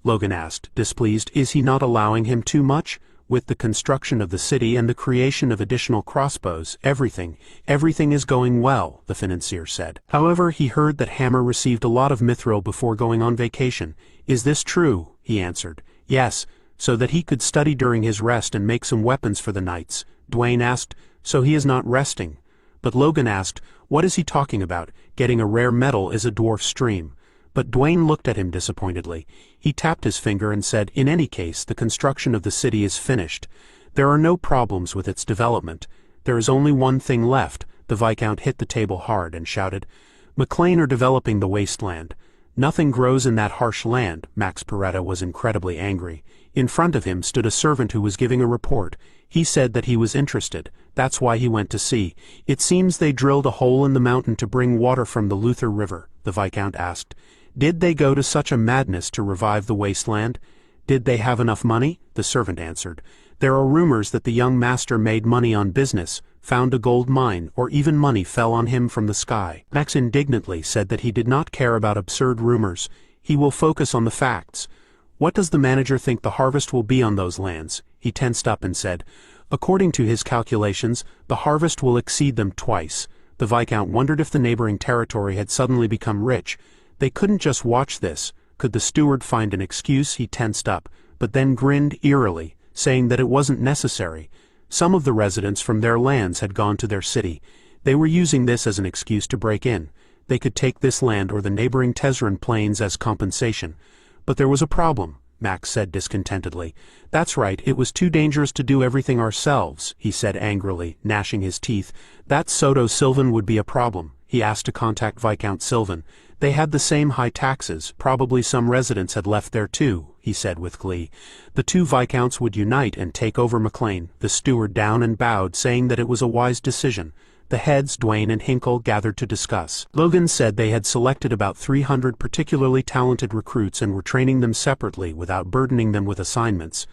Logan asked, displeased, is he not allowing him too much? With the construction of the city and the creation of additional crossbows, everything is going well, the financier said. However, he heard that Hammer received a lot of mithril before going on vacation. Is this true? He answered. Yes, so that he could study during his rest and make some weapons for the knights. Dwayne asked, so he is not resting. But Logan asked, what is he talking about? Getting a rare metal is a dwarf's dream. But Dwayne looked at him disappointedly. He tapped his finger and said, in any case, the construction of the city is finished. There are no problems with its development. There is only one thing left. The Viscount hit the table hard and shouted, McLean are developing the wasteland. Nothing grows in that harsh land. Max Peretta was incredibly angry. In front of him stood a servant who was giving a report. He said that he was interested. That's why he went to see. It seems they drilled a hole in the mountain to bring water from the Luther River, the Viscount asked. Did they go to such a madness to revive the wasteland? Did they have enough money? The servant answered. There are rumors that the young master made money on business, found a gold mine, or even money fell on him from the sky. Max indignantly said that he did not care about absurd rumors. He will focus on the facts. What does the manager think the harvest will be on those lands? He tensed up and said, according to his calculations, the harvest will exceed them twice. The Viscount wondered if the neighboring territory had suddenly become rich. They couldn't just watch this. Could the steward find an excuse? He tensed up, but then grinned eerily, saying that it wasn't necessary. Some of the residents from their lands had gone to their city. They were using this as an excuse to break in. They could take this land or the neighboring Tezzeret plains as compensation. But there was a problem. Max said discontentedly. That's right, it was too dangerous to do everything ourselves, he said angrily, gnashing his teeth. That Soto Sylvan would be a problem. He asked to contact Viscount Sylvan. They had the same high taxes, probably some residents had left there too, he said with glee. The two Viscounts would unite and take over McLean. The steward down and bowed, saying that it was a wise decision. The heads, Dwayne and Hinkle, gathered to discuss. Logan said they had selected about 300 particularly talented recruits and were training them separately without burdening them with assignments.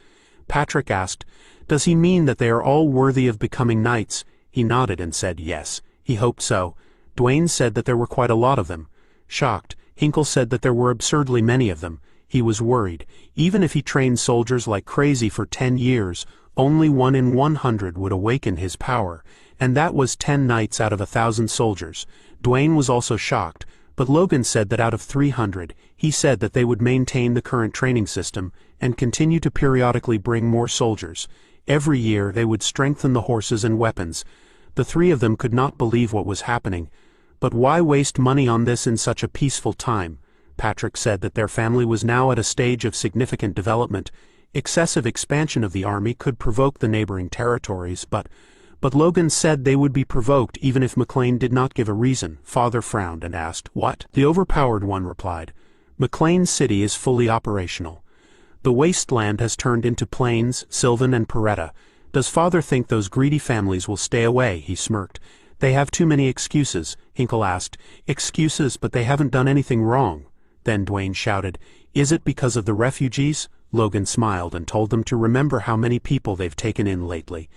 Patrick asked, "Does he mean that they are all worthy of becoming knights?" He nodded and said yes, he hoped so. Dwayne said that there were quite a lot of them. Shocked, Hinkle said that there were absurdly many of them. He was worried. Even if he trained soldiers like crazy for 10 years, only 1 in 100 would awaken his power, and that was 10 knights out of 1,000 soldiers. Dwayne was also shocked, but Logan said that out of 300, he said that they would maintain the current training system and continue to periodically bring more soldiers. Every year they would strengthen the horses and weapons. The three of them could not believe what was happening. But why waste money on this in such a peaceful time? Patrick said that their family was now at a stage of significant development. Excessive expansion of the army could provoke the neighboring territories, but Logan said they would be provoked even if McLean did not give a reason. Father frowned and asked, "What?" The overpowered one replied, "McLean City is fully operational. The wasteland has turned into plains, Sylvan and Peretta. Does Father think those greedy families will stay away?" He smirked. "They have too many excuses," Hinkle asked. "Excuses, but they haven't done anything wrong." Then Dwayne shouted, "Is it because of the refugees?" Logan smiled and told them to remember how many people they've taken in lately.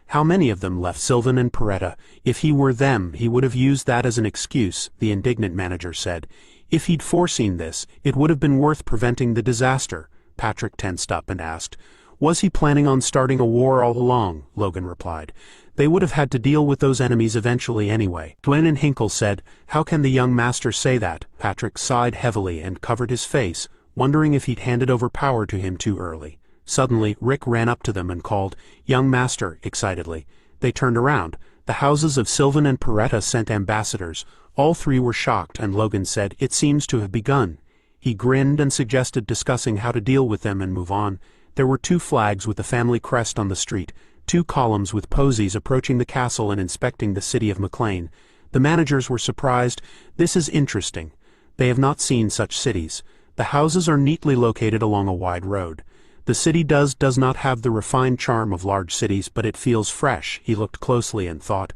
How many of them left Sylvan and Peretta? If he were them, he would have used that as an excuse, the indignant manager said. If he'd foreseen this, it would have been worth preventing the disaster. Patrick tensed up and asked, "Was he planning on starting a war all along?" Logan replied. "They would have had to deal with those enemies eventually anyway." Dwayne and Hinkle said, "How can the young master say that?" Patrick sighed heavily and covered his face, wondering if he'd handed over power to him too early. Suddenly, Rick ran up to them and called, "Young master," excitedly. They turned around. The houses of Sylvan and Peretta sent ambassadors. All three were shocked, and Logan said, "It seems to have begun." He grinned and suggested discussing how to deal with them and move on. There were 2 flags with the family crest on the street, 2 columns with posies approaching the castle and inspecting the city of McLean. The managers were surprised. "This is interesting. They have not seen such cities. The houses are neatly located along a wide road. The city does not have the refined charm of large cities, but it feels fresh." He looked closely and thought.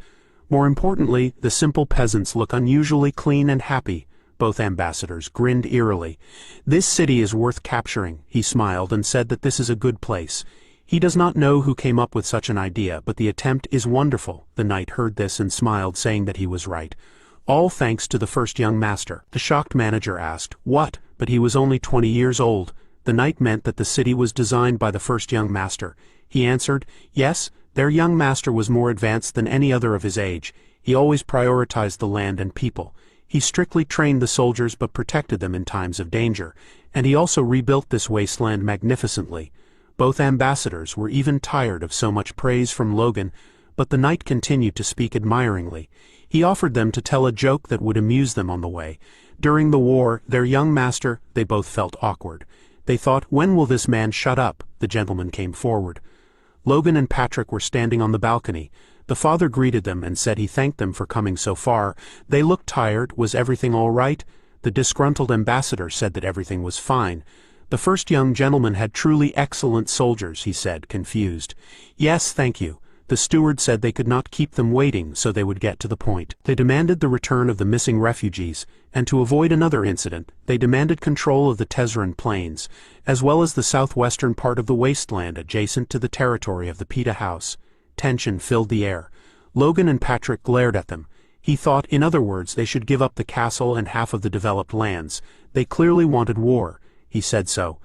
More importantly, the simple peasants look unusually clean and happy. Both ambassadors grinned eerily. "This city is worth capturing." He smiled and said that this is a good place. He does not know who came up with such an idea, but the attempt is wonderful. The knight heard this and smiled, saying that he was right. "All thanks to the first young master." The shocked manager asked, "What? But he was only 20 years old." The knight meant that the city was designed by the first young master. He answered, "Yes, their young master was more advanced than any other of his age. He always prioritized the land and people. He strictly trained the soldiers but protected them in times of danger, and he also rebuilt this wasteland magnificently." Both ambassadors were even tired of so much praise from Logan, but the knight continued to speak admiringly. He offered them to tell a joke that would amuse them on the way. During the war, their young master, they both felt awkward. They thought, "When will this man shut up?" The gentleman came forward. Logan and Patrick were standing on the balcony. The father greeted them and said he thanked them for coming so far. They looked tired. Was everything all right? The disgruntled ambassador said that everything was fine. The first young gentleman had truly excellent soldiers, he said, confused. "Yes, thank you." The steward said they could not keep them waiting, so they would get to the point. They demanded the return of the missing refugees, and to avoid another incident, they demanded control of the Tezeran Plains, as well as the southwestern part of the wasteland adjacent to the territory of the Pita House. Tension filled the air. Logan and Patrick glared at them. He thought, in other words, they should give up the castle and half of the developed lands. They clearly wanted war. He said so.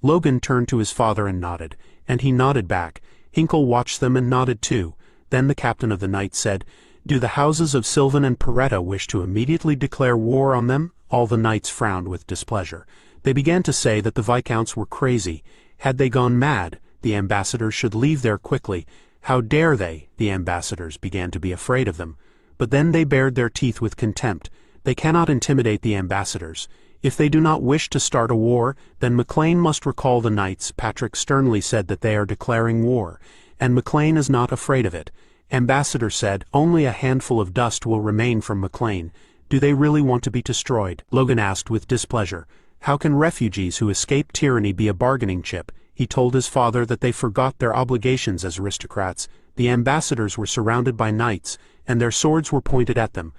Logan turned to his father and nodded, and he nodded back. Hinkle watched them and nodded too. Then the captain of the knights said, "Do the houses of Sylvan and Peretta wish to immediately declare war on them?" All the knights frowned with displeasure. They began to say that the viscounts were crazy. Had they gone mad, the ambassadors should leave there quickly. How dare they? The ambassadors began to be afraid of them. But then they bared their teeth with contempt. They cannot intimidate the ambassadors. If they do not wish to start a war, then McLean must recall the knights. Patrick sternly said that they are declaring war, and McLean is not afraid of it. Ambassador said, only a handful of dust will remain from McLean. Do they really want to be destroyed? Logan asked with displeasure. How can refugees who escape tyranny be a bargaining chip? He told his father that they forgot their obligations as aristocrats. The ambassadors were surrounded by knights, and their swords were pointed at them.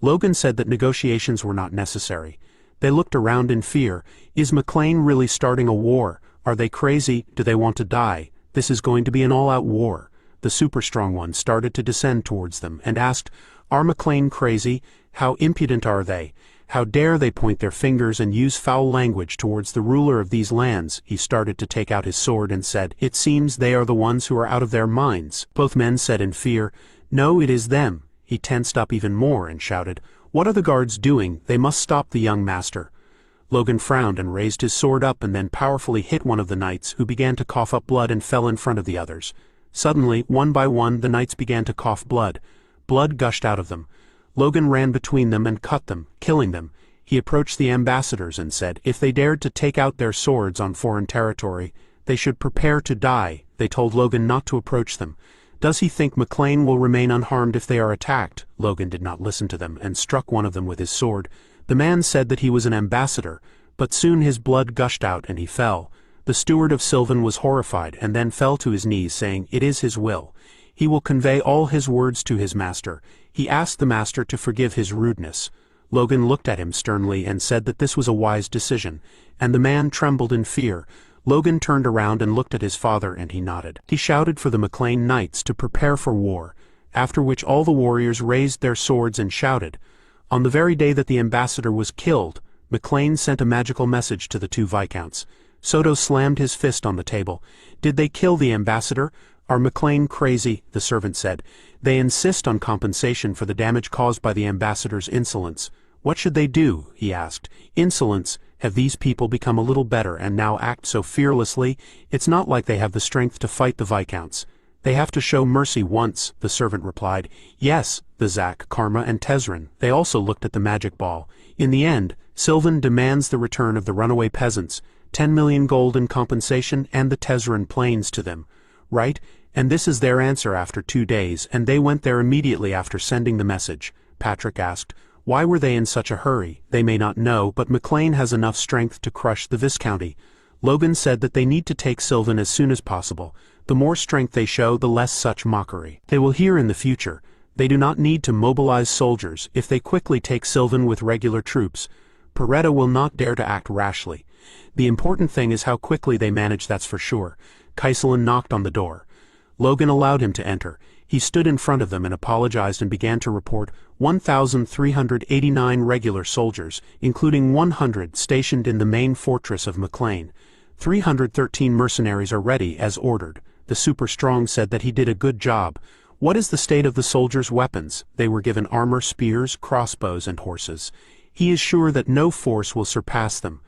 Logan said that negotiations were not necessary. They looked around in fear. Is McLean really starting a war? Are they crazy? Do they want to die? This is going to be an all-out war. The super-strong one started to descend towards them and asked, Are McLean crazy? How impudent are they? How dare they point their fingers and use foul language towards the ruler of these lands? He started to take out his sword and said, It seems they are the ones who are out of their minds. Both men said in fear, No, it is them. He tensed up even more and shouted, What are the guards doing? They must stop the young master. Logan frowned and raised his sword up and then powerfully hit one of the knights, who began to cough up blood and fell in front of the others. Suddenly, one by one, the knights began to cough blood. Blood gushed out of them. Logan ran between them and cut them, killing them. He approached the ambassadors and said, If they dared to take out their swords on foreign territory, they should prepare to die. They told Logan not to approach them. Does he think McLean will remain unharmed if they are attacked? Logan did not listen to them and struck one of them with his sword. The man said that he was an ambassador, but soon his blood gushed out and he fell. The steward of Sylvan was horrified and then fell to his knees, saying, It is his will. He will convey all his words to his master. He asked the master to forgive his rudeness. Logan looked at him sternly and said that this was a wise decision, and the man trembled in fear. Logan turned around and looked at his father and he nodded. He shouted for the McLean knights to prepare for war, after which all the warriors raised their swords and shouted. On the very day that the ambassador was killed, McLean sent a magical message to the two viscounts. Soto slammed his fist on the table. Did they kill the ambassador? Are McLean crazy? The servant said. They insist on compensation for the damage caused by the ambassador's insolence. What should they do? He asked. Insolence? Have these people become a little better and now act so fearlessly? It's not like they have the strength to fight the viscounts. They have to show mercy once, the servant replied. Yes, the Zak, Karma, and Tezrin. They also looked at the magic ball. In the end, Sylvan demands the return of the runaway peasants, 10 million gold in compensation, and the Tezrin plains to them. Right? And this is their answer after 2 days, and they went there immediately after sending the message. Patrick asked, Why were they in such a hurry? They may not know, but McLean has enough strength to crush the Viscounty. Logan said that they need to take Sylvan as soon as possible. The more strength they show, the less such mockery. They will hear in the future. They do not need to mobilize soldiers if they quickly take Sylvan with regular troops. Peretta will not dare to act rashly. The important thing is how quickly they manage, that's for sure. Kaiselin knocked on the door. Logan allowed him to enter. He stood in front of them and apologized and began to report 1,389 regular soldiers, including 100 stationed in the main fortress of McLean. 313 mercenaries are ready, as ordered. The super strong said that he did a good job. What is the state of the soldiers' weapons? They were given armor, spears, crossbows, and horses. He is sure that no force will surpass them.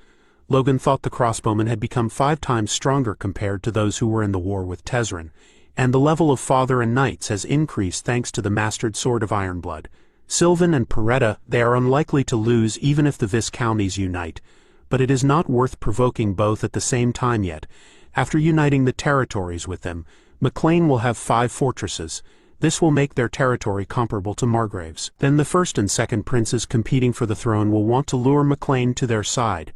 Logan thought the crossbowmen had become 5 times stronger compared to those who were in the war with Tezrin, and the level of father and knights has increased thanks to the mastered sword of Ironblood. Sylvan and Peretta, they are unlikely to lose even if the Viscounties unite, but it is not worth provoking both at the same time yet. After uniting the territories with them, McLean will have 5 fortresses. This will make their territory comparable to Margrave's. Then the first and second princes competing for the throne will want to lure McLean to their side.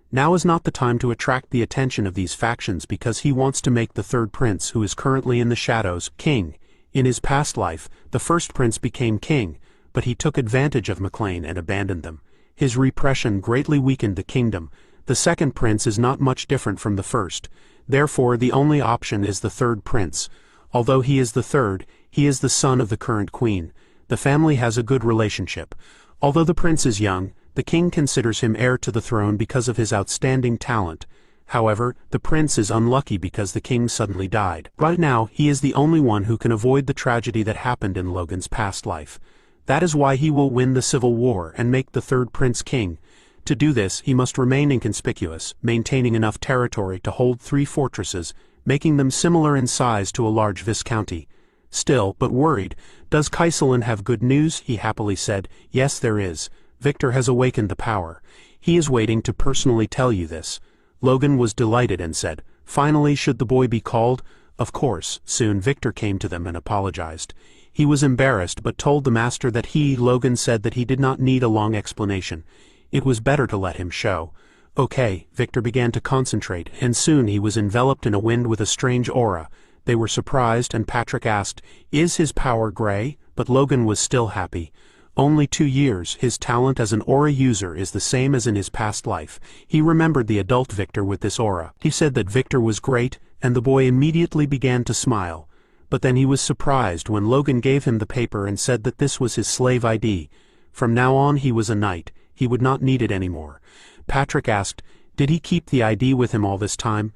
Now is not the time to attract the attention of these factions because he wants to make the third prince, who is currently in the shadows, king. In his past life, the first prince became king, but he took advantage of McLean and abandoned them. His repression greatly weakened the kingdom. The second prince is not much different from the first. Therefore, the only option is the third prince. Although he is the third, he is the son of the current queen. The family has a good relationship. Although the prince is young, the king considers him heir to the throne because of his outstanding talent. However, the prince is unlucky because the king suddenly died. Right now, he is the only one who can avoid the tragedy that happened in Logan's past life. That is why he will win the civil war and make the third prince king. To do this, he must remain inconspicuous, maintaining enough territory to hold 3 fortresses, making them similar in size to a large viscounty. Still, but worried, does Kaiselin have good news? He happily said, Yes, there is. Victor has awakened the power. He is waiting to personally tell you this." Logan was delighted and said, "Finally, should the boy be called?" "Of course." Soon Victor came to them and apologized. He was embarrassed but told the master that Logan said that he did not need a long explanation. It was better to let him show. "Okay." Victor began to concentrate, and soon he was enveloped in a wind with a strange aura. They were surprised, and Patrick asked, "Is his power gray?" But Logan was still happy. Only 2 years, his talent as an aura user is the same as in his past life. He remembered the adult Victor with this aura. He said that Victor was great, and the boy immediately began to smile. But then he was surprised when Logan gave him the paper and said that this was his slave ID. From now on he was a knight. He would not need it anymore. Patrick asked, "Did he keep the ID with him all this time?"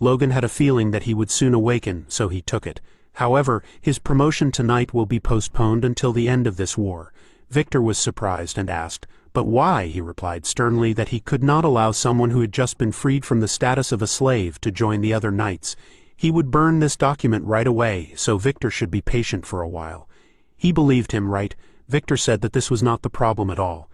Logan had a feeling that he would soon awaken, so he took it. However, his promotion to knight will be postponed until the end of this war. Victor was surprised and asked, "But why?" He replied sternly that he could not allow someone who had just been freed from the status of a slave to join the other knights. He would burn this document right away, so Victor should be patient for a while. He believed him, right? Victor said that this was not the problem at all.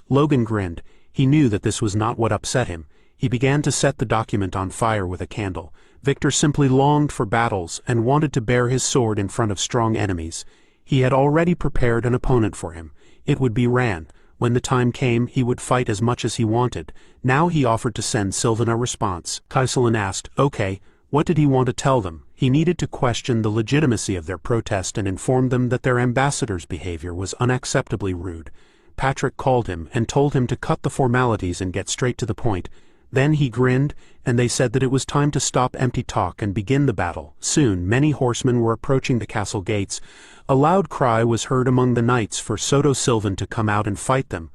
Logan grinned. He knew that this was not what upset him. He began to set the document on fire with a candle. Victor simply longed for battles and wanted to bare his sword in front of strong enemies. He had already prepared an opponent for him. It would be Ran. When the time came, he would fight as much as he wanted. Now he offered to send Sylvan a response. Kaiselin asked, "Okay, what did he want to tell them?" He needed to question the legitimacy of their protest and inform them that their ambassador's behavior was unacceptably rude. Patrick called him and told him to cut the formalities and get straight to the point. Then he grinned, and they said that it was time to stop empty talk and begin the battle. Soon many horsemen were approaching the castle gates. A loud cry was heard among the knights for Soto Sylvan to come out and fight them.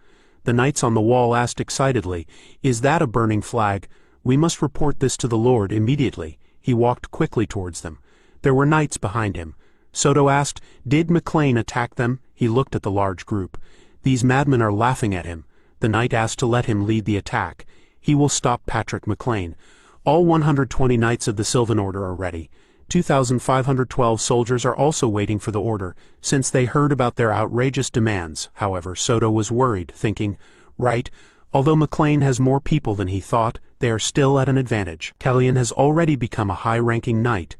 The knights on the wall asked excitedly, "Is that a burning flag? We must report this to the Lord immediately." He walked quickly towards them. There were knights behind him. Soto asked, "Did McLean attack them?" He looked at the large group. "These madmen are laughing at him." The knight asked to let him lead the attack. He will stop Patrick McLean. All 120 knights of the Sylvan Order are ready. 2,512 soldiers are also waiting for the order, since they heard about their outrageous demands. However, Soto was worried, thinking, "Right, although McLean has more people than he thought, they are still at an advantage. Kellyan has already become a high-ranking knight.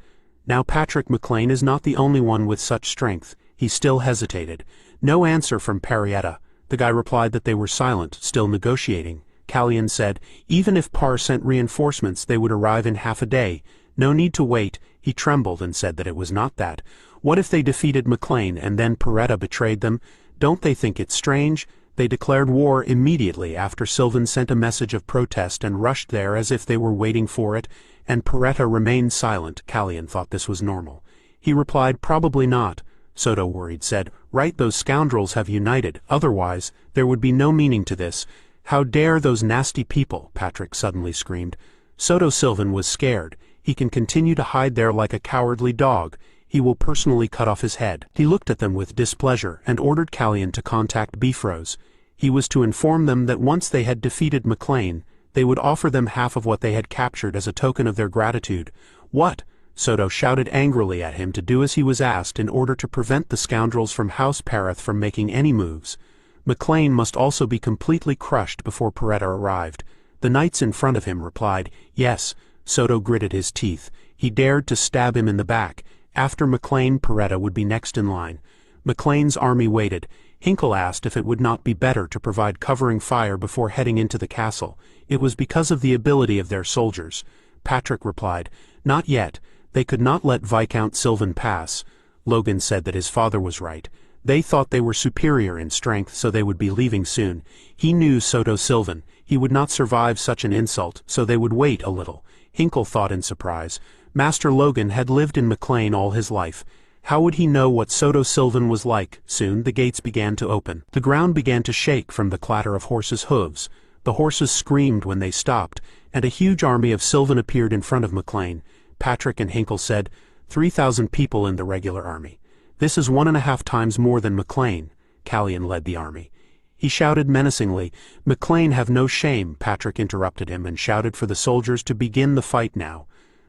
Now Patrick McLean is not the only one with such strength." He still hesitated. No answer from Parietta. The guy replied that they were silent, still negotiating. Kellyan said, "Even if Par sent reinforcements, they would arrive in half a day. No need to wait." He trembled and said that it was not that. What if they defeated McLean and then Parietta betrayed them? Don't they think it's strange? They declared war immediately after Sylvan sent a message of protest and rushed there as if they were waiting for it, and Parietta remained silent. Kellyan thought this was normal. He replied, "Probably not." Soto, worried, said, "Right, those scoundrels have united. Otherwise, there would be no meaning to this." "How dare those nasty people!" Patrick suddenly screamed. Soto Sylvan was scared. He can continue to hide there like a cowardly dog. He will personally cut off his head. He looked at them with displeasure and ordered Kellyan to contact Bifrost. He was to inform them that once they had defeated McLean, they would offer them half of what they had captured as a token of their gratitude. "What?" Soto shouted angrily at him to do as he was asked in order to prevent the scoundrels from House Parath from making any moves. McLean must also be completely crushed before Parietta arrived. The knights in front of him replied, "Yes." Soto gritted his teeth. He dared to stab him in the back. After McLean, Parietta would be next in line. McLean's army waited. Hinkle asked if it would not be better to provide covering fire before heading into the castle. It was because of the ability of their soldiers. Patrick replied, "Not yet. They could not let Viscount Sylvan pass." Logan said that his father was right. They thought they were superior in strength, so they would be leaving soon. He knew Soto Sylvan. He would not survive such an insult, so they would wait a little. Hinkle thought in surprise. Master Logan had lived in McLean all his life. How would he know what Soto Sylvan was like? Soon the gates began to open. The ground began to shake from the clatter of horses' hooves. The horses screamed when they stopped, and a huge army of Sylvan appeared in front of McLean. Patrick and Hinkle said, 3,000 people in the regular army. This is 1.5 times more than McLean. Kellyan led the army. He shouted menacingly. "McLean have no shame," Patrick interrupted him and shouted for the soldiers to begin the fight now.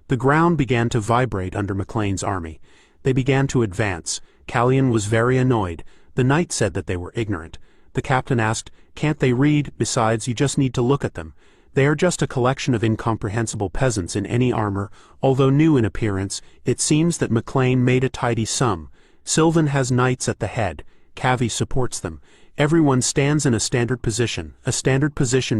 The ground began to vibrate under McLean's army. They began to advance. Kellyan was very annoyed. The knight said that they were ignorant. The captain asked, Can't they read? Besides, you just need to look at them. They are just a collection of incomprehensible peasants in any armor. Although new in appearance, it seems that McLean made a tidy sum. Sylvan has knights at the head. Cavi supports them. Everyone stands in a standard position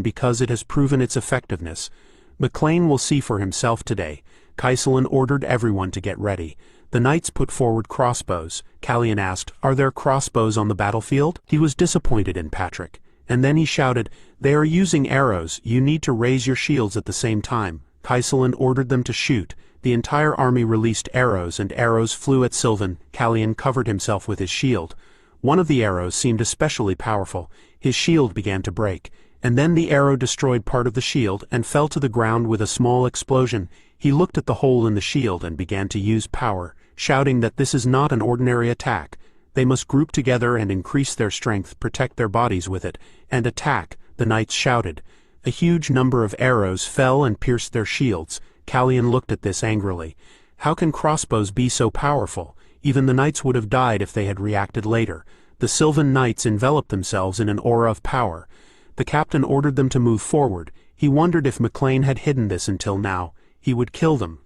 because it has proven its effectiveness. McLean will see for himself today. Kaiselin ordered everyone to get ready. The knights put forward crossbows. Callian asked, "Are there crossbows on the battlefield?" He was disappointed in Patrick. And then he shouted, "They are using arrows. You need to raise your shields at the same time." Kaiselin ordered them to shoot. The entire army released arrows, and arrows flew at Sylvan. Callian covered himself with his shield. One of the arrows seemed especially powerful. His shield began to break, and then the arrow destroyed part of the shield and fell to the ground with a small explosion. He looked at the hole in the shield and began to use power, shouting that this is not an ordinary attack. They must group together and increase their strength, protect their bodies with it, and attack, the knights shouted. A huge number of arrows fell and pierced their shields. Callian looked at this angrily. How can crossbows be so powerful? Even the knights would have died if they had reacted later. The Sylvan knights enveloped themselves in an aura of power. The captain ordered them to move forward. He wondered if McLean had hidden this until now. He would kill them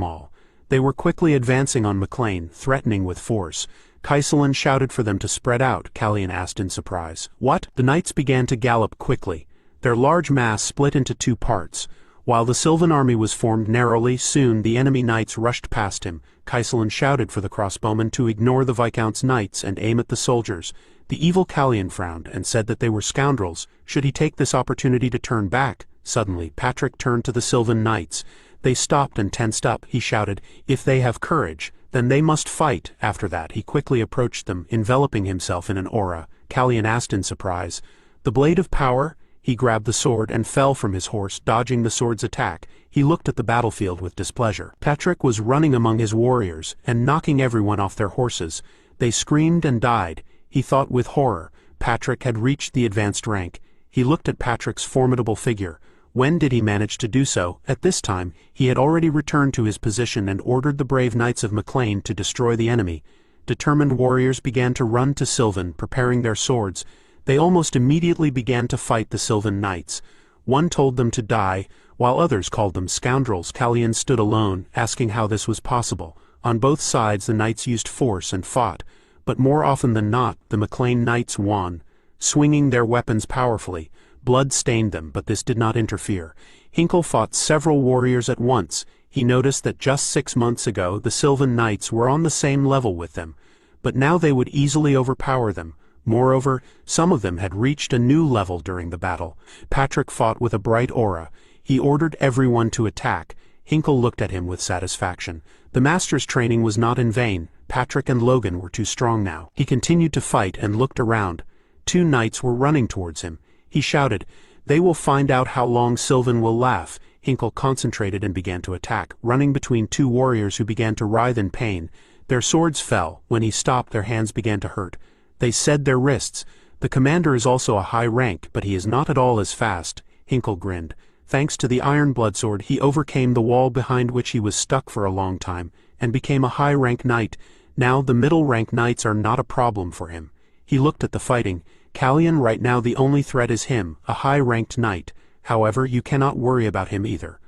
all. They were quickly advancing on McLean, threatening with force. Kaiselin shouted for them to spread out. Callian asked in surprise. What? The knights began to gallop quickly. Their large mass split into two parts. While the Sylvan army was formed narrowly, soon the enemy knights rushed past him. Kaiselin shouted for the crossbowmen to ignore the Viscount's knights and aim at the soldiers. The evil Callian frowned and said that they were scoundrels. Should he take this opportunity to turn back? Suddenly, Patrick turned to the Sylvan knights. They stopped and tensed up. He shouted, "If they have courage, then they must fight." After that, he quickly approached them, enveloping himself in an aura. Callian asked in surprise, "The blade of power?" He grabbed the sword and fell from his horse, dodging the sword's attack. He looked at the battlefield with displeasure. Patrick was running among his warriors and knocking everyone off their horses. They screamed and died. He thought with horror. Patrick had reached the advanced rank. He looked at Patrick's formidable figure. When did he manage to do so? At this time, he had already returned to his position and ordered the brave knights of McLean to destroy the enemy. Determined warriors began to run to Sylvan, preparing their swords. They almost immediately began to fight the Sylvan knights. One told them to die, while others called them scoundrels. Callian stood alone, asking how this was possible. On both sides the knights used force and fought, but more often than not, the McLean knights won, swinging their weapons powerfully. Blood stained them, but this did not interfere. Hinkle fought several warriors at once. He noticed that just 6 months ago the Sylvan knights were on the same level with them, but now they would easily overpower them. Moreover, some of them had reached a new level during the battle. Patrick fought with a bright aura. He ordered everyone to attack. Hinkle looked at him with satisfaction. The master's training was not in vain. Patrick and Logan were too strong now. He continued to fight and looked around. 2 knights were running towards him. He shouted, "They will find out how long Sylvan will laugh." Hinkle concentrated and began to attack, running between 2 warriors who began to writhe in pain. Their swords fell. When he stopped, their hands began to hurt. They set their wrists. "The commander is also a high rank, but he is not at all as fast." Hinkle grinned. Thanks to the iron bloodsword, he overcame the wall behind which he was stuck for a long time, and became a high-rank knight. Now the middle-rank knights are not a problem for him. He looked at the fighting. Callian, right now the only threat is him, a high-ranked knight. However, you cannot worry about him either.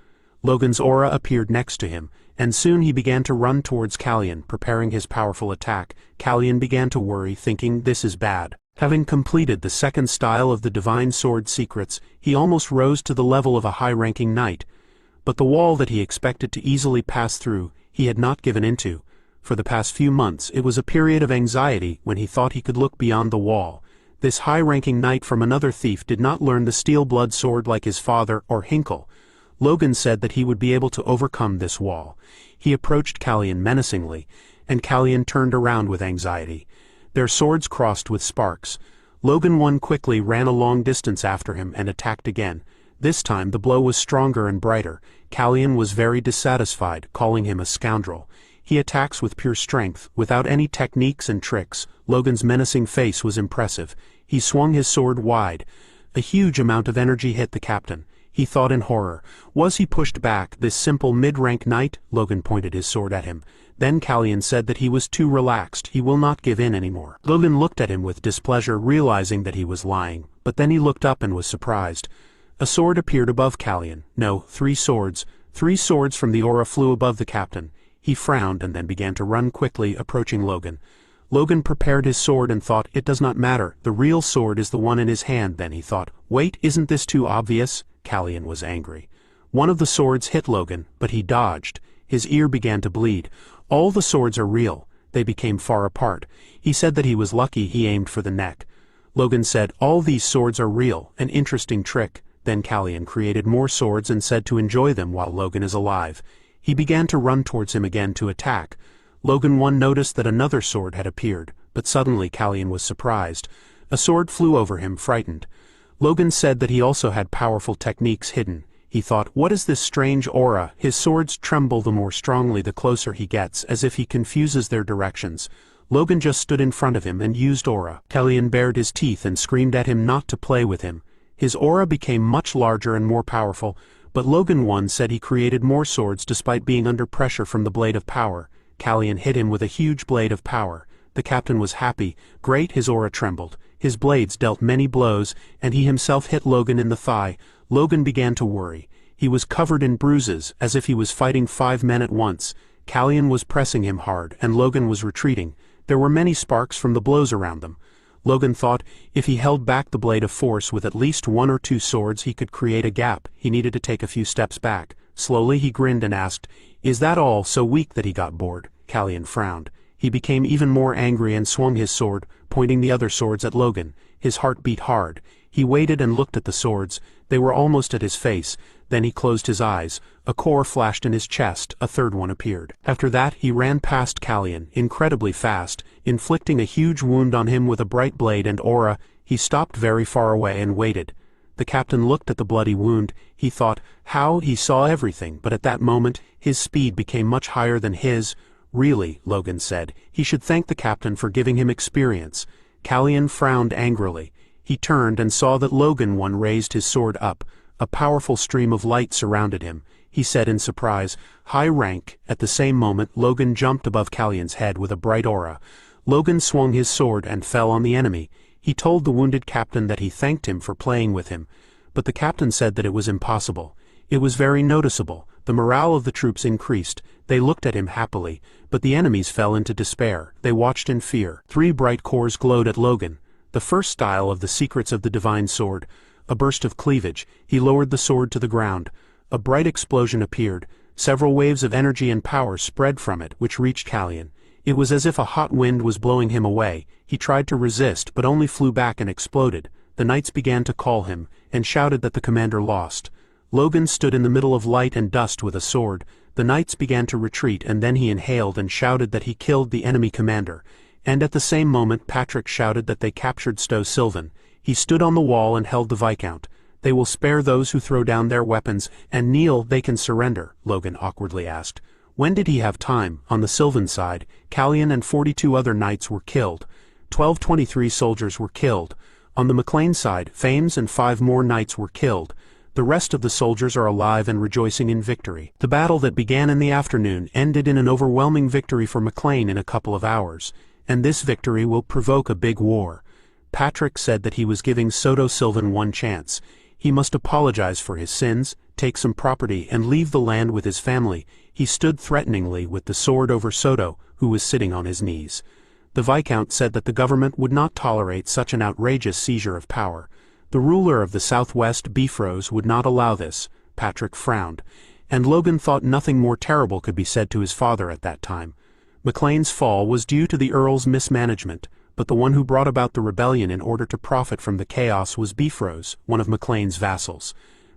Logan's aura appeared next to him, and soon he began to run towards Callian, preparing his powerful attack. Callian began to worry, thinking, this is bad. Having completed the second style of the Divine Sword Secrets, he almost rose to the level of a high-ranking knight. But the wall that he expected to easily pass through, he had not given into. For the past few months, it was a period of anxiety when he thought he could look beyond the wall. This high-ranking knight from another thief did not learn the steel blood sword like his father or Hinkle. Logan said that he would be able to overcome this wall. He approached Callian menacingly, and Callian turned around with anxiety. Their swords crossed with sparks. Logan won quickly, ran a long distance after him, and attacked again. This time the blow was stronger and brighter. Callian was very dissatisfied, calling him a scoundrel. He attacks with pure strength, without any techniques and tricks. Logan's menacing face was impressive. He swung his sword wide. A huge amount of energy hit the captain. He thought in horror. Was he pushed back, this simple mid-rank knight? Logan pointed his sword at him. Then Callian said that he was too relaxed. He will not give in anymore. Logan looked at him with displeasure, realizing that he was lying. but then he looked up and was surprised. A sword appeared above Callion. No, 3 swords. 3 swords from the aura flew above the captain. He frowned and then began to run quickly, approaching Logan. Logan prepared his sword and thought, it does not matter, the real sword is the one in his hand. Then he thought, wait, isn't this too obvious? Callion was angry. One of the swords hit Logan, but he dodged. His ear began to bleed. All the swords are real. They became far apart. He said that he was lucky he aimed for the neck. Logan said, all these swords are real, an interesting trick. Then Callion created more swords and said to enjoy them while Logan is alive. He began to run towards him again to attack. Logan 1 noticed that another sword had appeared, but suddenly Callion was surprised. A sword flew over him, frightened. Logan said that he also had powerful techniques hidden. He thought, what is this strange aura? His swords tremble the more strongly the closer he gets, as if he confuses their directions. Logan just stood in front of him and used aura. Callion bared his teeth and screamed at him not to play with him. His aura became much larger and more powerful, but Logan 1 said he created more swords despite being under pressure from the blade of power. Callion hit him with a huge blade of power. The captain was happy. Great, his aura trembled. His blades dealt many blows, and he himself hit Logan in the thigh. Logan began to worry. He was covered in bruises, as if he was fighting 5 men at once. Callion was pressing him hard, and Logan was retreating. There were many sparks from the blows around them. Logan thought, if he held back the blade of force with at least 1 or 2 swords he could create a gap. He needed to take a few steps back. Slowly he grinned and asked, is that all? So weak that he got bored? Callion frowned. He became even more angry and swung his sword, pointing the other swords at Logan. His heart beat hard. He waited and looked at the swords. They were almost at his face. Then he closed his eyes. A core flashed in his chest. A third one appeared. After that he ran past Callion, incredibly fast, inflicting a huge wound on him with a bright blade and aura. He stopped very far away and waited. The captain looked at the bloody wound. He thought, how? He saw everything, but at that moment, his speed became much higher than his. Really, Logan said, he should thank the captain for giving him experience. Callion frowned angrily. He turned and saw that Logan 1 raised his sword up. A powerful stream of light surrounded him. He said in surprise, high rank. At the same moment, Logan jumped above Callion's head with a bright aura. Logan swung his sword and fell on the enemy. He told the wounded captain that he thanked him for playing with him. But the captain said that it was impossible. It was very noticeable. The morale of the troops increased. They looked at him happily, but the enemies fell into despair. They watched in fear. 3 bright cores glowed at Logan. The first style of the secrets of the divine sword. A burst of cleavage. He lowered the sword to the ground. A bright explosion appeared. Several waves of energy and power spread from it, which reached Callion. It was as if a hot wind was blowing him away. He tried to resist, but only flew back and exploded. The knights began to call him, and shouted that the commander lost. Logan stood in the middle of light and dust with a sword. The knights began to retreat, and then he inhaled and shouted that he killed the enemy commander. And at the same moment Patrick shouted that they captured Stowe Sylvan. He stood on the wall and held the Viscount. They will spare those who throw down their weapons, and kneel, they can surrender, Logan awkwardly asked. When did he have time? On the Sylvan side, Callion and 42 other knights were killed. 1223 soldiers were killed. On the McLean side, Fames and 5 more knights were killed. The rest of the soldiers are alive and rejoicing in victory. The battle that began in the afternoon ended in an overwhelming victory for McLean in a couple of hours, and this victory will provoke a big war. Patrick said that he was giving Stowe Sylvan 1 chance. He must apologize for his sins, take some property, and leave the land with his family. He stood threateningly with the sword over Stowe, who was sitting on his knees. The Viscount said that the government would not tolerate such an outrageous seizure of power. The ruler of the Southwest Bifrost would not allow this. Patrick frowned, and Logan thought nothing more terrible could be said to his father at that time. McLean's fall was due to the Earl's mismanagement, but the one who brought about the rebellion in order to profit from the chaos was Bifrost, one of McLean's vassals.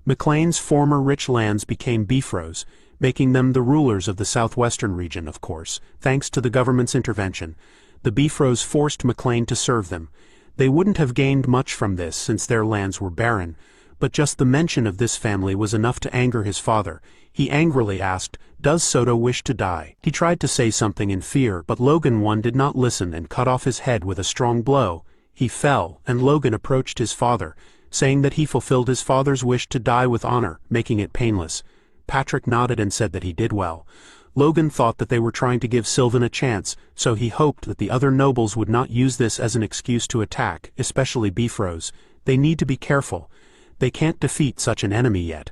McLean's former rich lands became Bifrost, making them the rulers of the southwestern region, of course, thanks to the government's intervention. The Bifrost forced McLean to serve them. They wouldn't have gained much from this since their lands were barren, but just the mention of this family was enough to anger his father. He angrily asked, "Does Stowe wish to die?" He tried to say something in fear, but Logan 1 did not listen and cut off his head with a strong blow. He fell, and Logan approached his father, saying that he fulfilled his father's wish to die with honor, making it painless. Patrick nodded and said that he did well. Logan thought that they were trying to give Sylvan a chance, so he hoped that the other nobles would not use this as an excuse to attack, especially Bifrost. They need to be careful. They can't defeat such an enemy yet.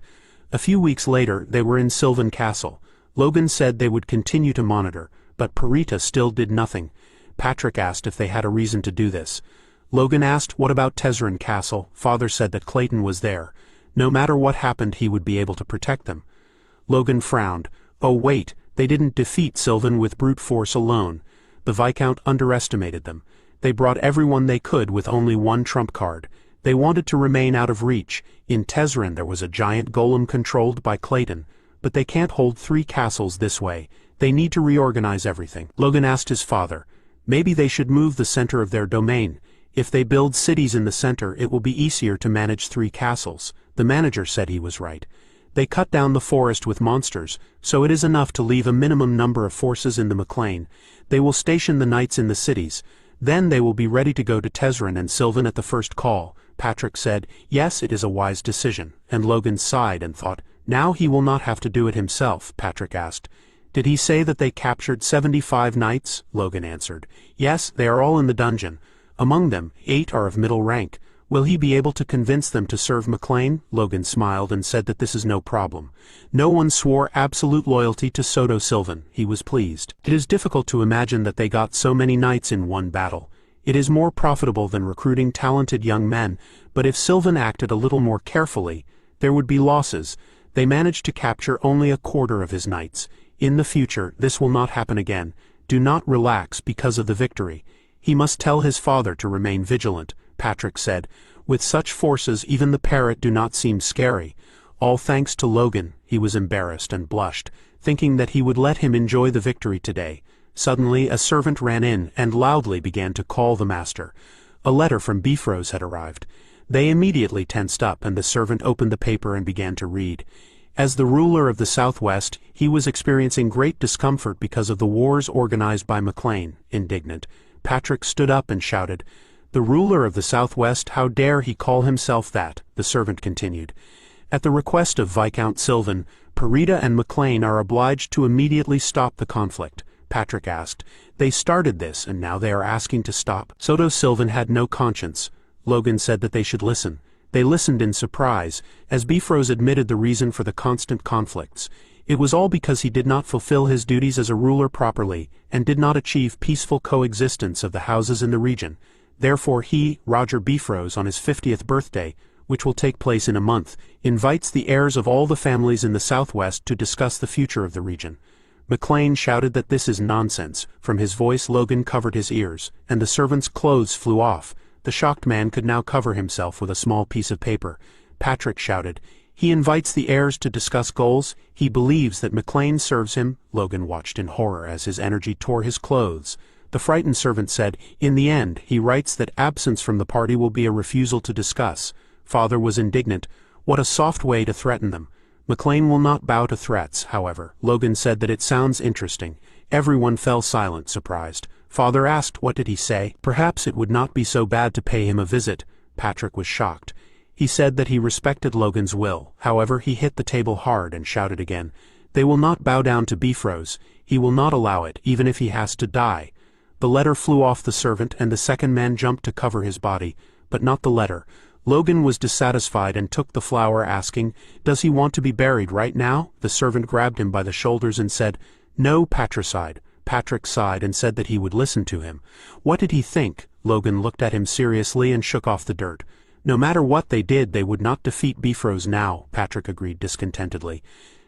A few weeks later, they were in Sylvan Castle. Logan said they would continue to monitor, but Parita still did nothing. Patrick asked if they had a reason to do this. Logan asked what about Tezzeret Castle. Father said that Clayton was there. No matter what happened, he would be able to protect them. Logan frowned. Oh wait, they didn't defeat Sylvan with brute force alone. The Viscount underestimated them. They brought everyone they could with only one trump card. They wanted to remain out of reach. In Tezzeret there was a giant golem controlled by Clayton. But they can't hold 3 castles this way. They need to reorganize everything. Logan asked his father. Maybe they should move the center of their domain. If they build cities in the center, it will be easier to manage 3 castles. The manager said he was right. They cut down the forest with monsters, so it is enough to leave a minimum number of forces in the McLean. They will station the knights in the cities. Then they will be ready to go to Tezzeret and Sylvan at the first call. Patrick said, yes, it is a wise decision, and Logan sighed and thought, now he will not have to do it himself. Patrick asked, did he say that they captured 75 knights? Logan answered, yes, they are all in the dungeon. Among them, 8 are of middle rank. Will he be able to convince them to serve McLean? Logan smiled and said that this is no problem. No one swore absolute loyalty to Soto Sylvan. He was pleased. It is difficult to imagine that they got so many knights in one battle. It is more profitable than recruiting talented young men, but if Sylvan acted a little more carefully, there would be losses. They managed to capture only a quarter of his knights. In the future, this will not happen again. Do not relax because of the victory. He must tell his father to remain vigilant, Patrick said. With such forces, even the parrot do not seem scary. All thanks to Logan. He was embarrassed and blushed, thinking that he would let him enjoy the victory today. Suddenly, a servant ran in and loudly began to call the master. A letter from Bifrost had arrived. They immediately tensed up, and the servant opened the paper and began to read. As the ruler of the Southwest, he was experiencing great discomfort because of the wars organized by McLean. Indignant, Patrick stood up and shouted, "The ruler of the Southwest, how dare he call himself that?" The servant continued. At the request of Viscount Sylvan, Parita and McLean are obliged to immediately stop the conflict. Patrick asked, "They started this, and now they are asking to stop?" Soto Sylvan had no conscience. Logan said that they should listen. They listened in surprise, as Bifrost admitted the reason for the constant conflicts. It was all because he did not fulfill his duties as a ruler properly, and did not achieve peaceful coexistence of the houses in the region. Therefore he, Roger Bifrost, on his 50th birthday, which will take place in a month, invites the heirs of all the families in the Southwest to discuss the future of the region. McLean shouted that this is nonsense. From his voice Logan covered his ears, and the servant's clothes flew off. The shocked man could now cover himself with a small piece of paper. Patrick shouted, "He invites the heirs to discuss goals. He believes that McLean serves him." Logan watched in horror as his energy tore his clothes. The frightened servant said, "In the end, he writes that absence from the party will be a refusal to discuss." Father was indignant. What a soft way to threaten them. McLean will not bow to threats, however. Logan said that it sounds interesting. Everyone fell silent, surprised. Father asked, what did he say? Perhaps it would not be so bad to pay him a visit. Patrick was shocked. He said that he respected Logan's will. However, he hit the table hard and shouted again, "They will not bow down to Bifrost. He will not allow it, even if he has to die." The letter flew off the servant, and the second man jumped to cover his body, but not the letter. Logan was dissatisfied and took the flower, asking, "Does he want to be buried right now?" The servant grabbed him by the shoulders and said, "No, patricide." Patrick sighed and said that he would listen to him. What did he think? Logan looked at him seriously and shook off the dirt. No matter what they did, they would not defeat Bifrost now, Patrick agreed discontentedly.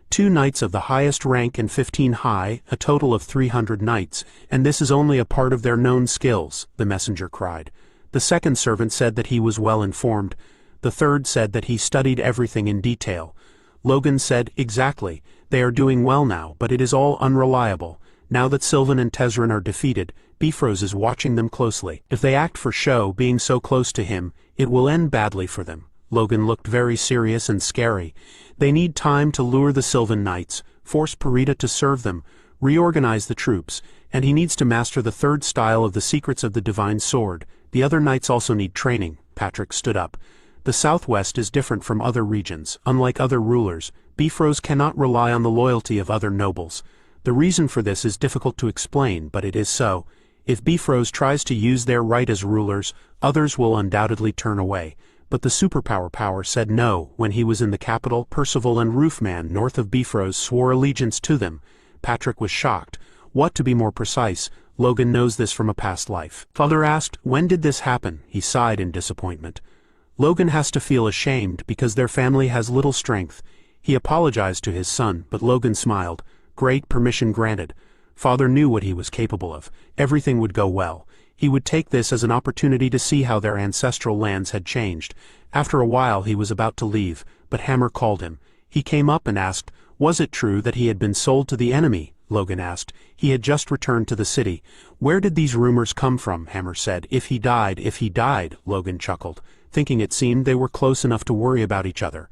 2 knights of the highest rank and 15 high, a total of 300 knights, and this is only a part of their known skills, the messenger cried. The second servant said that he was well informed. The third said that he studied everything in detail. Logan said, "Exactly. They are doing well now, but it is all unreliable. Now that Sylvan and Tezzeret are defeated, Bifrost is watching them closely. If they act for show, being so close to him, it will end badly for them." Logan looked very serious and scary. They need time to lure the Sylvan knights, force Parita to serve them, reorganize the troops, and he needs to master the third style of the secrets of the divine sword. The other knights also need training. Patrick stood up. The Southwest is different from other regions. Unlike other rulers, Bifrost cannot rely on the loyalty of other nobles. The reason for this is difficult to explain, but it is so. If Bifrost tries to use their right as rulers, others will undoubtedly turn away. but the superpower power said no. When he was in the capital, Percival and Roofman north of Bifrost swore allegiance to them. Patrick was shocked. What, to be more precise, Logan knows this from a past life. Father asked, when did this happen? He sighed in disappointment. Logan has to feel ashamed because their family has little strength. He apologized to his son, but Logan smiled. Great, permission granted. Father knew what he was capable of. Everything would go well. He would take this as an opportunity to see how their ancestral lands had changed. After a while he was about to leave, but Hammer called him. He came up and asked, was it true that he had been sold to the enemy? Logan asked. He had just returned to the city. Where did these rumors come from? Hammer said. If he died, Logan chuckled, thinking it seemed they were close enough to worry about each other.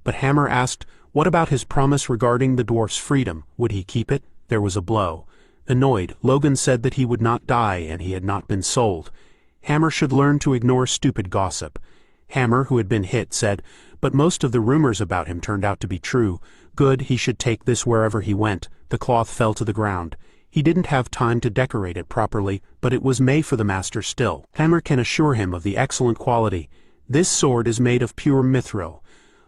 But Hammer asked, what about his promise regarding the dwarf's freedom? Would he keep it? There was a blow. Annoyed, Logan said that he would not die and he had not been sold. Hammer should learn to ignore stupid gossip. Hammer, who had been hit, said, but most of the rumors about him turned out to be true. Good, he should take this wherever he went. The cloth fell to the ground. He didn't have time to decorate it properly, but it was made for the master still. Hammer can assure him of the excellent quality. This sword is made of pure mithril.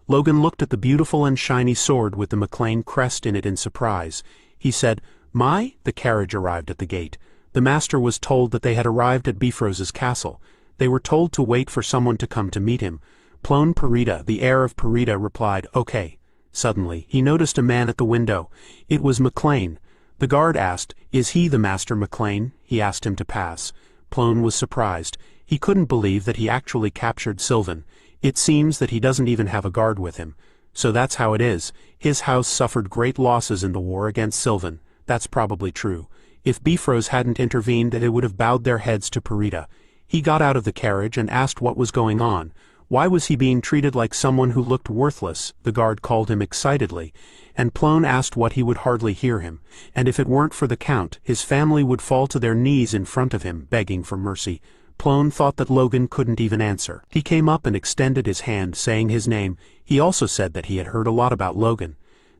Logan looked at the beautiful and shiny sword with the McLean crest in it in surprise. He said, the carriage arrived at the gate. The master was told that they had arrived at Bifrost's castle. They were told to wait for someone to come to meet him. Plone Perida, the heir of Perida, replied, okay. Suddenly, he noticed a man at the window. It was McLean. The guard asked, is he the master McLean? He asked him to pass. Plone was surprised. He couldn't believe that he actually captured Sylvan. It seems that he doesn't even have a guard with him. So that's how it is. His house suffered great losses in the war against Sylvan. That's probably true. If Bifrost hadn't intervened, it would have bowed their heads to Perida. He got out of the carriage and asked what was going on. Why was he being treated like someone who looked worthless? The guard called him excitedly, and Plone asked what he would hardly hear him, and if it weren't for the Count, his family would fall to their knees in front of him, begging for mercy. Plone thought that Logan couldn't even answer. He came up and extended his hand, saying his name. He also said that he had heard a lot about Logan.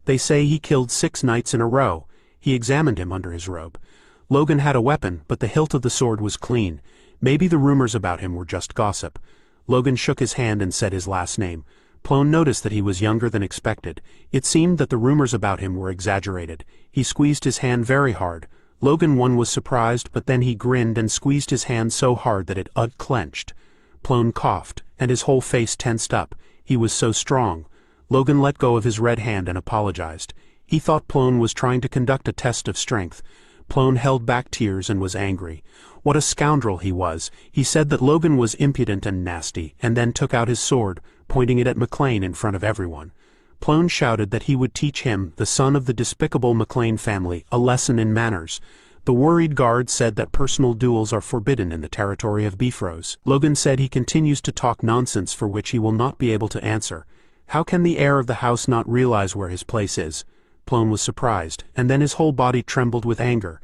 They say he killed 6 knights in a row. He examined him under his robe. Logan had a weapon, but the hilt of the sword was clean. Maybe the rumors about him were just gossip. Logan shook his hand and said his last name. Plone noticed that he was younger than expected. It seemed that the rumors about him were exaggerated. He squeezed his hand very hard. Logan was surprised, but then he grinned and squeezed his hand so hard that it clenched. Plone coughed, and his whole face tensed up. He was so strong. Logan let go of his red hand and apologized. He thought Plone was trying to conduct a test of strength. Plone held back tears and was angry. What a scoundrel he was. He said that Logan was impudent and nasty, and then took out his sword, pointing it at McLean in front of everyone. Plone shouted that he would teach him, the son of the despicable McLean family, a lesson in manners. The worried guard said that personal duels are forbidden in the territory of Bifrost. Logan said he continues to talk nonsense for which he will not be able to answer. How can the heir of the house not realize where his place is? Plone was surprised, and then his whole body trembled with anger.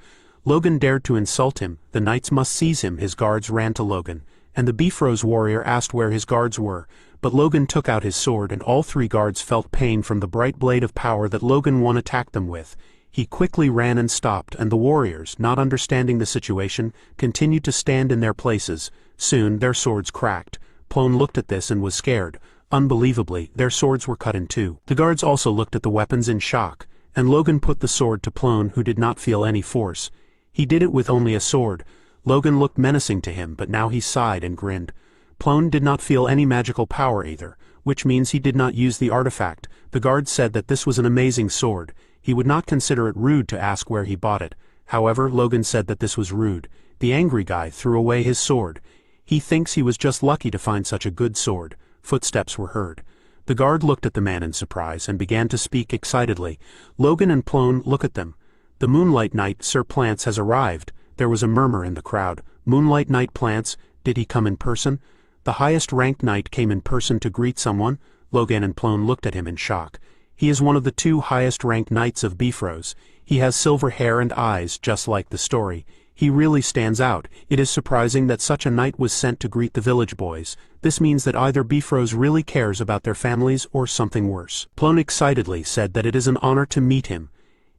Logan dared to insult him. The knights must seize him. His guards ran to Logan, and the Bifrost warrior asked where his guards were. But Logan took out his sword, and all 3 guards felt pain from the bright blade of power that Logan attacked them with. He quickly ran and stopped, and the warriors, not understanding the situation, continued to stand in their places. Soon their swords cracked. Plone looked at this and was scared. Unbelievably, their swords were cut in 2. The guards also looked at the weapons in shock, and Logan put the sword to Plone, who did not feel any force. He did it with only a sword. Logan looked menacing to him, but now he sighed and grinned. Plone did not feel any magical power either, which means he did not use the artifact. The guard said that this was an amazing sword. He would not consider it rude to ask where he bought it. However, Logan said that this was rude. The angry guy threw away his sword. He thinks he was just lucky to find such a good sword. Footsteps were heard. The guard looked at the man in surprise and began to speak excitedly. Logan and Plone looked at them. The Moonlight Knight, Sir Plants, has arrived. There was a murmur in the crowd. Moonlight Knight Plants? Did he come in person? The highest-ranked knight came in person to greet someone? Logan and Plone looked at him in shock. He is one of the 2 highest-ranked knights of Bifrost. He has silver hair and eyes, just like the story. He really stands out. It is surprising that such a knight was sent to greet the village boys. This means that either Bifrost really cares about their families or something worse. Plone excitedly said that it is an honor to meet him.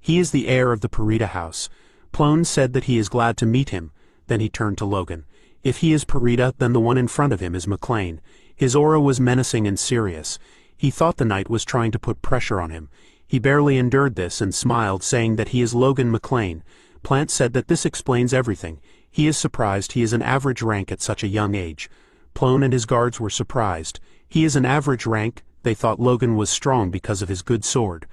He is the heir of the Perida house. Plone said that he is glad to meet him. Then he turned to Logan. If he is Perida, then the one in front of him is McLean. His aura was menacing and serious. He thought the knight was trying to put pressure on him. He barely endured this and smiled, saying that he is Logan McLean. Plant said that this explains everything. He is surprised he is an average rank at such a young age. Plone and his guards were surprised. He is an average rank. They thought Logan was strong because of his good sword.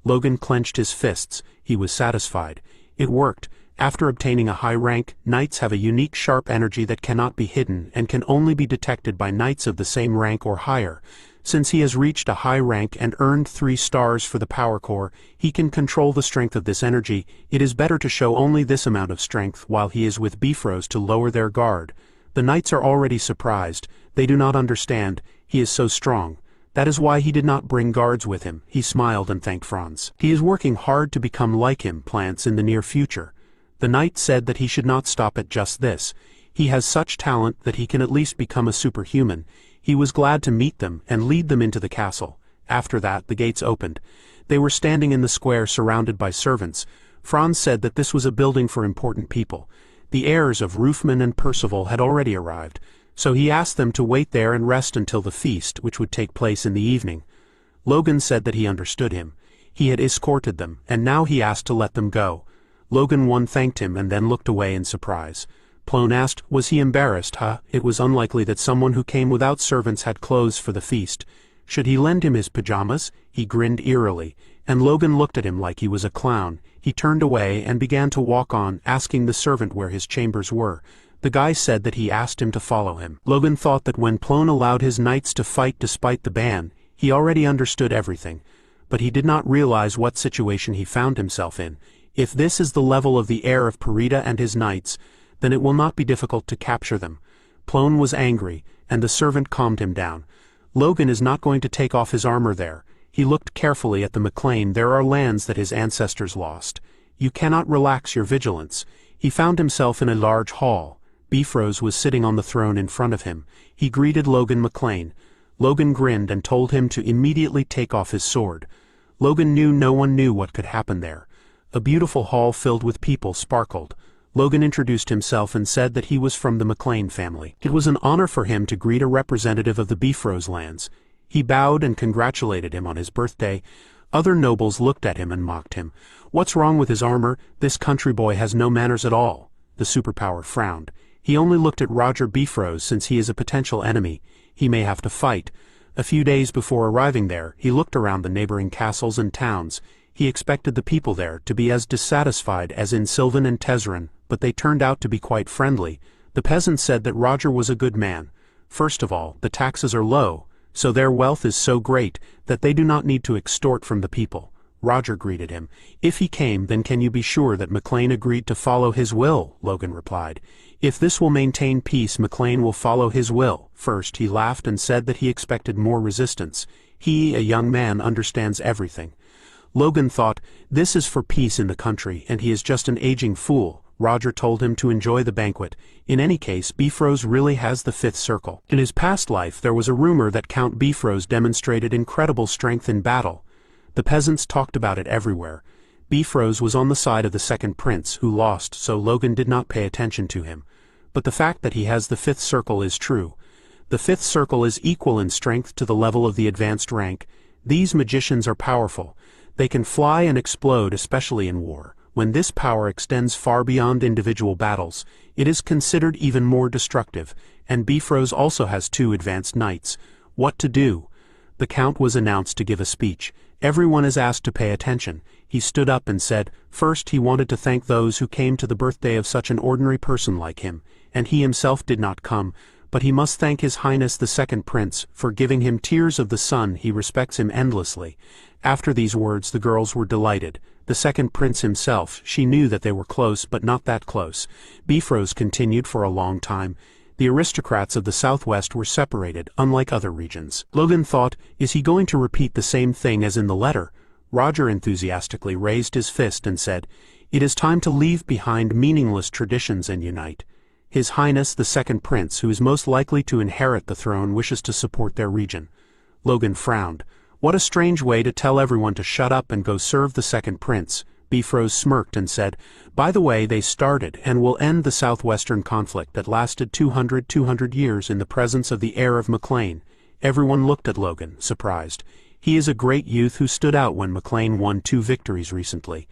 Logan clenched his fists. He was satisfied. It worked. After obtaining a high rank, knights have a unique sharp energy that cannot be hidden and can only be detected by knights of the same rank or higher. Since he has reached a high rank and earned 3 stars for the power core, he can control the strength of this energy. It is better to show only this amount of strength while he is with Bifrost to lower their guard. The knights are already surprised. They do not understand. He is so strong. That is why he did not bring guards with him. He smiled and thanked Franz. He is working hard to become like him, Plants, in the near future. The knight said that he should not stop at just this. He has such talent that he can at least become a superhuman. He was glad to meet them and lead them into the castle. After that, the gates opened. They were standing in the square surrounded by servants. Franz said that this was a building for important people. The heirs of Roofman and Percival had already arrived, so he asked them to wait there and rest until the feast, which would take place in the evening. Logan said that he understood him. He had escorted them, and now he asked to let them go. Logan 1 thanked him and then looked away in surprise. Plone asked, was he embarrassed, huh? It was unlikely that someone who came without servants had clothes for the feast. Should he lend him his pajamas? He grinned eerily, and Logan looked at him like he was a clown. He turned away and began to walk on, asking the servant where his chambers were. The guy said that he asked him to follow him. Logan thought that when Plone allowed his knights to fight despite the ban, he already understood everything. But he did not realize what situation he found himself in. If this is the level of the heir of Parida and his knights, then it will not be difficult to capture them. Plone was angry, and the servant calmed him down. Logan is not going to take off his armor there. He looked carefully at the McLean. There are lands that his ancestors lost. You cannot relax your vigilance. He found himself in a large hall. Bifrost was sitting on the throne in front of him. He greeted Logan McLean. Logan grinned and told him to immediately take off his sword. Logan knew no one knew what could happen there. A beautiful hall filled with people sparkled. Logan introduced himself and said that he was from the McLean family. It was an honor for him to greet a representative of the Bifrost lands. He bowed and congratulated him on his birthday. Other nobles looked at him and mocked him. What's wrong with his armor? This country boy has no manners at all. The superpower frowned. He only looked at Roger Bifrost since he is a potential enemy. He may have to fight. A few days before arriving there, he looked around the neighboring castles and towns. He expected the people there to be as dissatisfied as in Sylvan and Tezzeret, but they turned out to be quite friendly. The peasants said that Roger was a good man. First of all, the taxes are low, so their wealth is so great that they do not need to extort from the people. Roger greeted him. If he came, then can you be sure that McLean agreed to follow his will? Logan replied. If this will maintain peace, McLean will follow his will. First, he laughed and said that he expected more resistance. He, a young man, understands everything. Logan thought, this is for peace in the country, and he is just an aging fool. Roger told him to enjoy the banquet. In any case, Bifrost really has the 5th circle. In his past life, there was a rumor that Count Bifrost demonstrated incredible strength in battle. The peasants talked about it everywhere. Bifrost was on the side of the second prince, who lost, so Logan did not pay attention to him. But the fact that he has the 5th circle is true. The 5th circle is equal in strength to the level of the advanced rank. These magicians are powerful. They can fly and explode, especially in war. When this power extends far beyond individual battles, it is considered even more destructive, and Bifrost also has 2 advanced knights. What to do? The Count was announced to give a speech. Everyone is asked to pay attention. He stood up and said, first he wanted to thank those who came to the birthday of such an ordinary person like him, and he himself did not come, but he must thank His Highness the Second Prince for giving him tears of the sun. He respects him endlessly. After these words the girls were delighted. The second prince himself, she knew that they were close but not that close. Bifrost continued for a long time. The aristocrats of the southwest were separated, unlike other regions. Logan thought, is he going to repeat the same thing as in the letter? Roger enthusiastically raised his fist and said, it is time to leave behind meaningless traditions and unite. His Highness the Second Prince, who is most likely to inherit the throne, wishes to support their region. Logan frowned. What a strange way to tell everyone to shut up and go serve the second prince. Bifrost smirked and said, "By the way, they started and will end the southwestern conflict that lasted 200 years in the presence of the heir of McLean." Everyone looked at Logan, surprised. He is a great youth who stood out when McLean won 2 victories recently.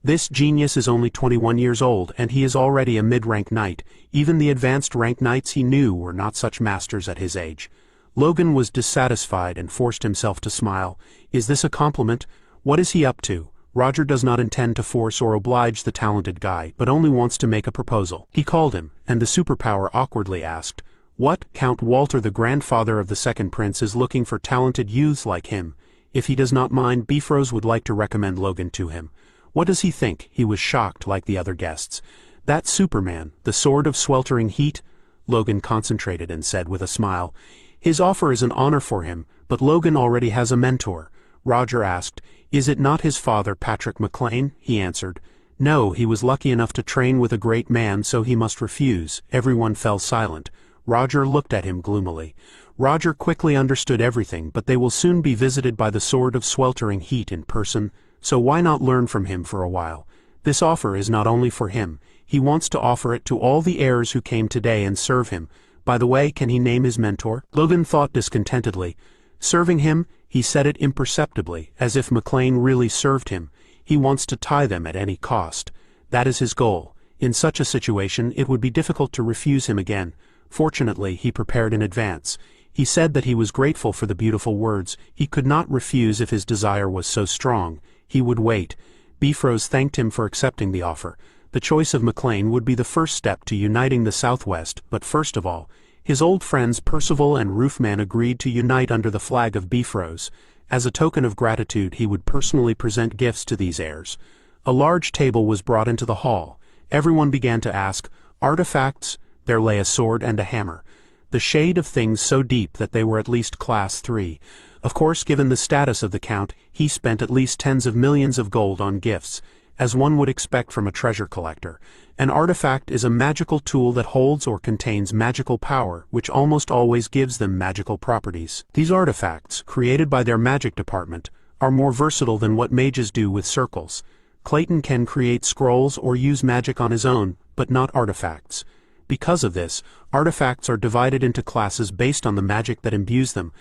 This genius is only 21 years old, and he is already a mid-rank knight. Even the advanced rank knights he knew were not such masters at his age. Logan was dissatisfied and forced himself to smile. Is this a compliment? What is he up to? Roger does not intend to force or oblige the talented guy, but only wants to make a proposal. He called him, and the superpower awkwardly asked, "What? Count Walter, the grandfather of the second prince, is looking for talented youths like him. If he does not mind, Bifrost would like to recommend Logan to him. What does he think?" He was shocked like the other guests. "That Superman, the sword of sweltering heat?" Logan concentrated and said with a smile, "His offer is an honor for him, but Logan already has a mentor." Roger asked, "Is it not his father, Patrick McLean?" He answered, "No, he was lucky enough to train with a great man, so he must refuse." Everyone fell silent. Roger looked at him gloomily. Roger quickly understood everything, but they will soon be visited by the sword of sweltering heat in person, so why not learn from him for a while? This offer is not only for him. He wants to offer it to all the heirs who came today and serve him. By the way, can he name his mentor? Logan thought discontentedly. Serving him? He said it imperceptibly, as if McLean really served him. He wants to tie them at any cost. That is his goal. In such a situation, it would be difficult to refuse him again. Fortunately, he prepared in advance. He said that he was grateful for the beautiful words. He could not refuse if his desire was so strong. He would wait. Bifrost thanked him for accepting the offer. The choice of McLean would be the first step to uniting the Southwest, but first of all, his old friends Percival and Roofman agreed to unite under the flag of Bifrost. As a token of gratitude, he would personally present gifts to these heirs. A large table was brought into the hall. Everyone began to ask, "Artifacts?" There lay a sword and a hammer. The shade of things so deep that they were at least class 3. Of course, given the status of the Count, he spent at least tens of millions of gold on gifts, as one would expect from a treasure collector. An artifact is a magical tool that holds or contains magical power, which almost always gives them magical properties. These artifacts, created by their magic department, are more versatile than what mages do with circles. Clayton can create scrolls or use magic on his own, but not artifacts. Because of this, artifacts are divided into classes based on the magic that imbues them,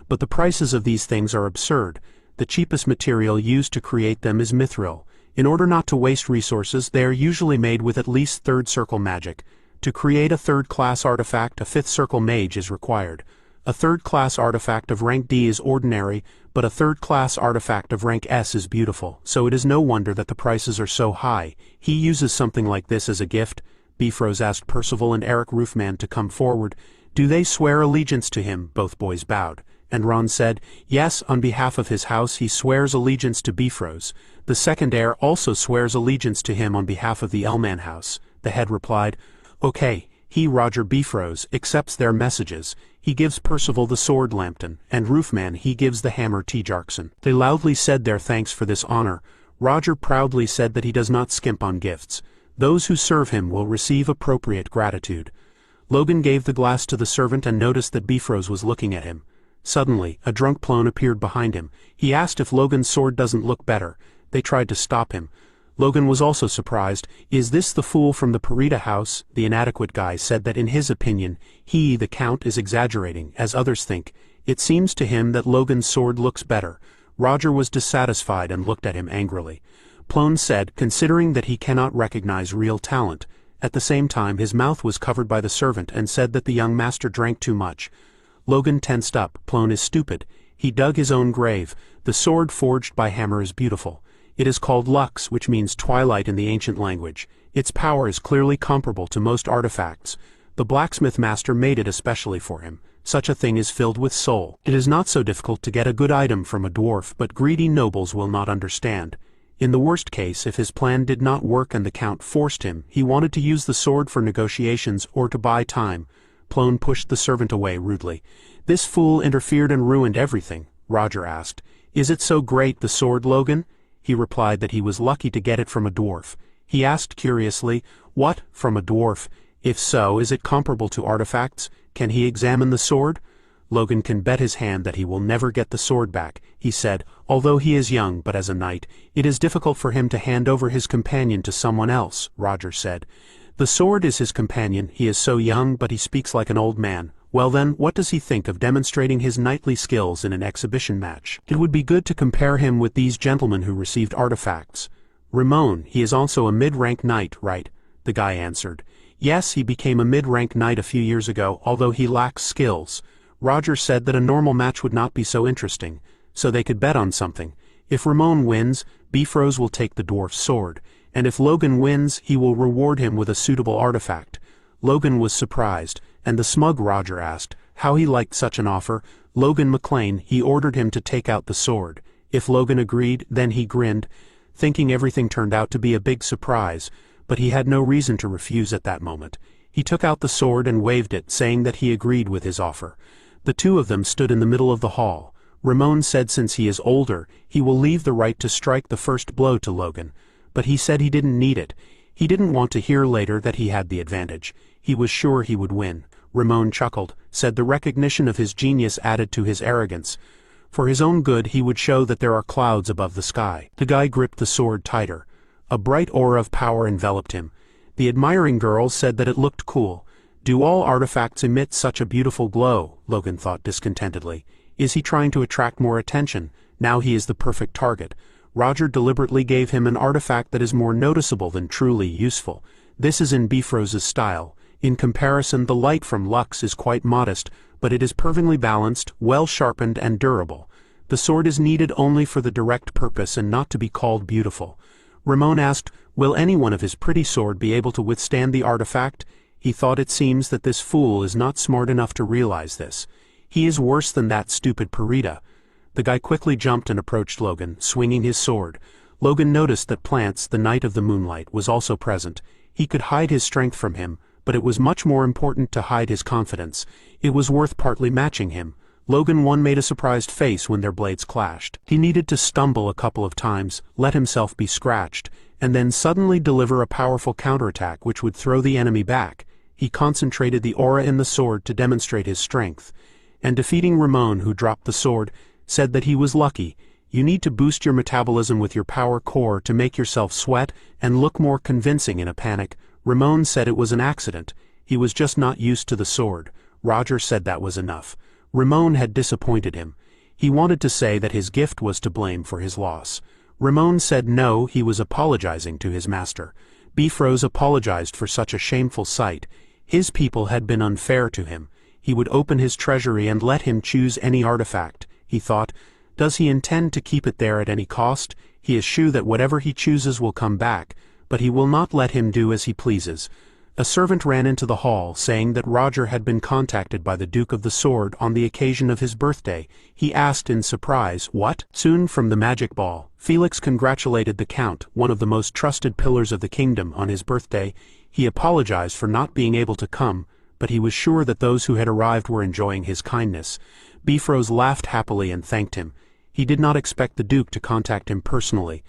but the prices of these things are absurd. The cheapest material used to create them is mithril. In order not to waste resources, they are usually made with at least third circle magic. To create a third-class artifact, a fifth circle mage is required. A third-class artifact of rank D is ordinary, but a third-class artifact of rank S is beautiful, so it is no wonder that the prices are so high. He uses something like this as a gift. Bifrost asked Percival and Eric Roofman to come forward. Do they swear allegiance to him? Both boys bowed. And Ron said, yes, on behalf of his house he swears allegiance to Bifrost. The second heir also swears allegiance to him on behalf of the Elman house. The head replied, okay. He, Roger Bifrost, accepts their messages. He gives Percival the sword Lambton, and Roofman he gives the hammer T-Jarkson. They loudly said their thanks for this honor. Roger proudly said that he does not skimp on gifts. Those who serve him will receive appropriate gratitude. Logan gave the glass to the servant and noticed that Bifrost was looking at him. Suddenly, a drunk Plone appeared behind him. He asked if Logan's sword doesn't look better. They tried to stop him. Logan was also surprised. Is this the fool from the Parita house? The inadequate guy said that in his opinion, he, the Count, is exaggerating, as others think. It seems to him that Logan's sword looks better. Roger was dissatisfied and looked at him angrily. Plone said, considering that he cannot recognize real talent. At the same time, his mouth was covered by the servant and said that the young master drank too much. Logan tensed up. Plone is stupid. He dug his own grave. The sword forged by hammer is beautiful. It is called Lux, which means twilight in the ancient language. Its power is clearly comparable to most artifacts. The blacksmith master made it especially for him. Such a thing is filled with soul. It is not so difficult to get a good item from a dwarf, but greedy nobles will not understand. In the worst case, if his plan did not work and the Count forced him, he wanted to use the sword for negotiations or to buy time. Plone pushed the servant away rudely. This fool interfered and ruined everything. Roger asked, is it so great, the sword, Logan? He replied that he was lucky to get it from a dwarf. He asked curiously, what, from a dwarf? If so, is it comparable to artifacts? Can he examine the sword? Logan can bet his hand that he will never get the sword back, he said. Although he is young, but as a knight, it is difficult for him to hand over his companion to someone else, Roger said. The sword is his companion, he is so young but he speaks like an old man. Well then, what does he think of demonstrating his knightly skills in an exhibition match? It would be good to compare him with these gentlemen who received artifacts. Ramon, he is also a mid-rank knight, right? The guy answered. Yes, he became a mid-rank knight a few years ago, although he lacks skills. Roger said that a normal match would not be so interesting, so they could bet on something. If Ramon wins, Bifrost will take the dwarf's sword, and if Logan wins, he will reward him with a suitable artifact. Logan was surprised, and the smug Roger asked how he liked such an offer. Logan McLean, he ordered him to take out the sword. If Logan agreed, then he grinned, thinking everything turned out to be a big surprise, but he had no reason to refuse at that moment. He took out the sword and waved it, saying that he agreed with his offer. The two of them stood in the middle of the hall. Ramon said since he is older, he will leave the right to strike the first blow to Logan, but he said he didn't need it. He didn't want to hear later that he had the advantage. He was sure he would win. Ramon chuckled, said the recognition of his genius added to his arrogance. For his own good he would show that there are clouds above the sky. The guy gripped the sword tighter. A bright aura of power enveloped him. The admiring girls said that it looked cool. Do all artifacts emit such a beautiful glow? Logan thought discontentedly. Is he trying to attract more attention? Now he is the perfect target. Roger deliberately gave him an artifact that is more noticeable than truly useful. This is in Bifrost's style. In comparison, the light from Lux is quite modest, but it is perfectly balanced, well sharpened and durable. The sword is needed only for the direct purpose and not to be called beautiful. Ramon asked, will anyone of his pretty sword be able to withstand the artifact? He thought it seems that this fool is not smart enough to realize this. He is worse than that stupid Parita. The guy quickly jumped and approached Logan, swinging his sword. Logan noticed that Plants, the Knight of the Moonlight, was also present. He could hide his strength from him, but it was much more important to hide his confidence. It was worth partly matching him. Logan one made a surprised face when their blades clashed. He needed to stumble a couple of times, let himself be scratched, and then suddenly deliver a powerful counterattack which would throw the enemy back. He concentrated the aura in the sword to demonstrate his strength. And defeating Ramon, who dropped the sword, said that he was lucky. You need to boost your metabolism with your power core to make yourself sweat and look more convincing in a panic. Ramon said it was an accident. He was just not used to the sword. Roger said that was enough. Ramon had disappointed him. He wanted to say that his gift was to blame for his loss. Ramon said no, he was apologizing to his master. Bifrost apologized for such a shameful sight. His people had been unfair to him. He would open his treasury and let him choose any artifact. He thought, does he intend to keep it there at any cost? He is sure that whatever he chooses will come back, but he will not let him do as he pleases. A servant ran into the hall, saying that Roger had been contacted by the Duke of the Sword on the occasion of his birthday. He asked in surprise, what? Soon from the magic ball, Felix congratulated the Count, one of the most trusted pillars of the kingdom, on his birthday. He apologized for not being able to come, but he was sure that those who had arrived were enjoying his kindness. Bifrost laughed happily and thanked him. He did not expect the Duke to contact him personally.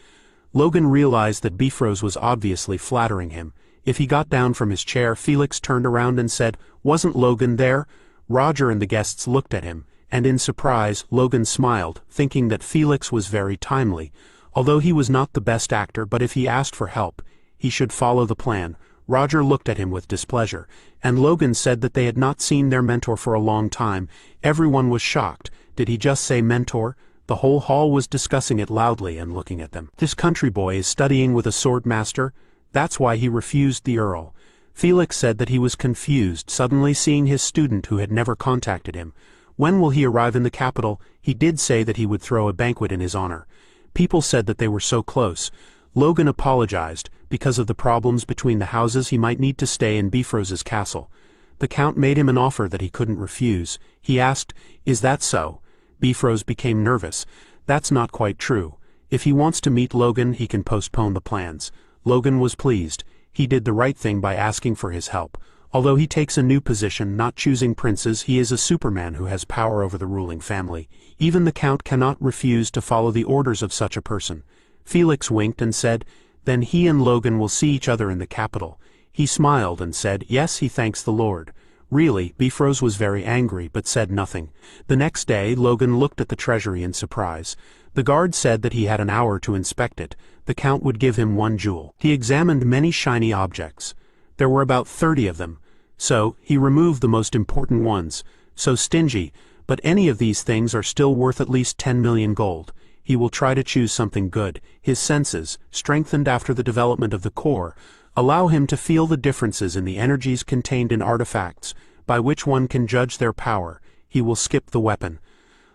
Logan realized that Bifrost was obviously flattering him. If he got down from his chair, Felix turned around and said, wasn't Logan there? Roger and the guests looked at him, and in surprise, Logan smiled, thinking that Felix was very timely. Although he was not the best actor, but if he asked for help, he should follow the plan. Roger looked at him with displeasure, and Logan said that they had not seen their mentor for a long time. Everyone was shocked. Did he just say mentor? The whole hall was discussing it loudly and looking at them. This country boy is studying with a sword master? That's why he refused the Earl. Felix said that he was confused, suddenly seeing his student who had never contacted him. When will he arrive in the capital? He did say that he would throw a banquet in his honor. People said that they were so close. Logan apologized. Because of the problems between the houses, he might need to stay in Bifrost's castle. The Count made him an offer that he couldn't refuse. He asked, is that so? Bifrost became nervous. That's not quite true. If he wants to meet Logan, he can postpone the plans. Logan was pleased. He did the right thing by asking for his help. Although he takes a new position, not choosing princes, he is a superman who has power over the ruling family. Even the Count cannot refuse to follow the orders of such a person. Felix winked and said, then he and Logan will see each other in the capital. He smiled and said, yes, he thanks the Lord. Really, Bifrost was very angry but said nothing. The next day, Logan looked at the treasury in surprise. The guard said that he had an hour to inspect it. The count would give him 1 jewel. He examined many shiny objects. There were about 30 of them. So, he removed the most important ones. So stingy, but any of these things are still worth at least 10 million gold. He will try to choose something good. His senses, strengthened after the development of the core, allow him to feel the differences in the energies contained in artifacts, by which one can judge their power. He will skip the weapon.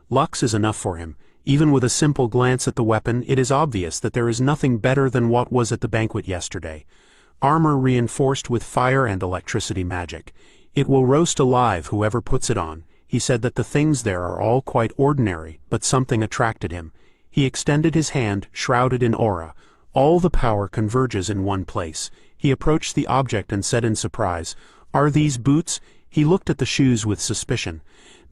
Lux is enough for him. Even with a simple glance at the weapon, it is obvious that there is nothing better than what was at the banquet yesterday. Armor reinforced with fire and electricity magic. It will roast alive whoever puts it on. He said that the things there are all quite ordinary, but something attracted him. He extended his hand, shrouded in aura. All the power converges in one place. He approached the object and said in surprise, "Are these boots?" He looked at the shoes with suspicion.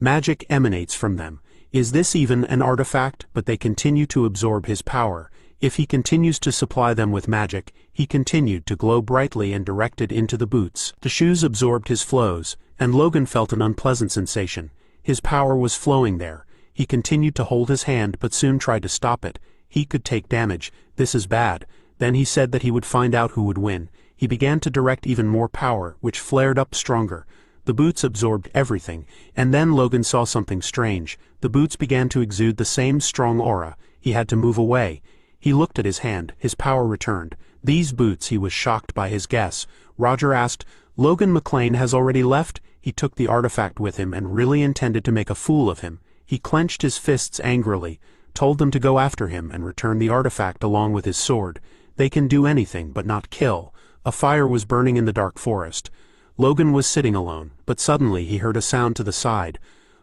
Magic emanates from them. Is this even an artifact? But they continue to absorb his power. If he continues to supply them with magic, he continued to glow brightly and directed into the boots. The shoes absorbed his flows, and Logan felt an unpleasant sensation. His power was flowing there. He continued to hold his hand but soon tried to stop it. He could take damage. This is bad. Then he said that he would find out who would win. He began to direct even more power, which flared up stronger. The boots absorbed everything, and then Logan saw something strange. The boots began to exude the same strong aura. He had to move away. He looked at his hand. His power returned. These boots, he was shocked by his guess. Roger asked, "Logan McLean has already left?" He took the artifact with him and really intended to make a fool of him. He clenched his fists angrily, told them to go after him and return the artifact along with his sword. They can do anything but not kill. A fire was burning in the dark forest. Logan was sitting alone, but suddenly he heard a sound to the side.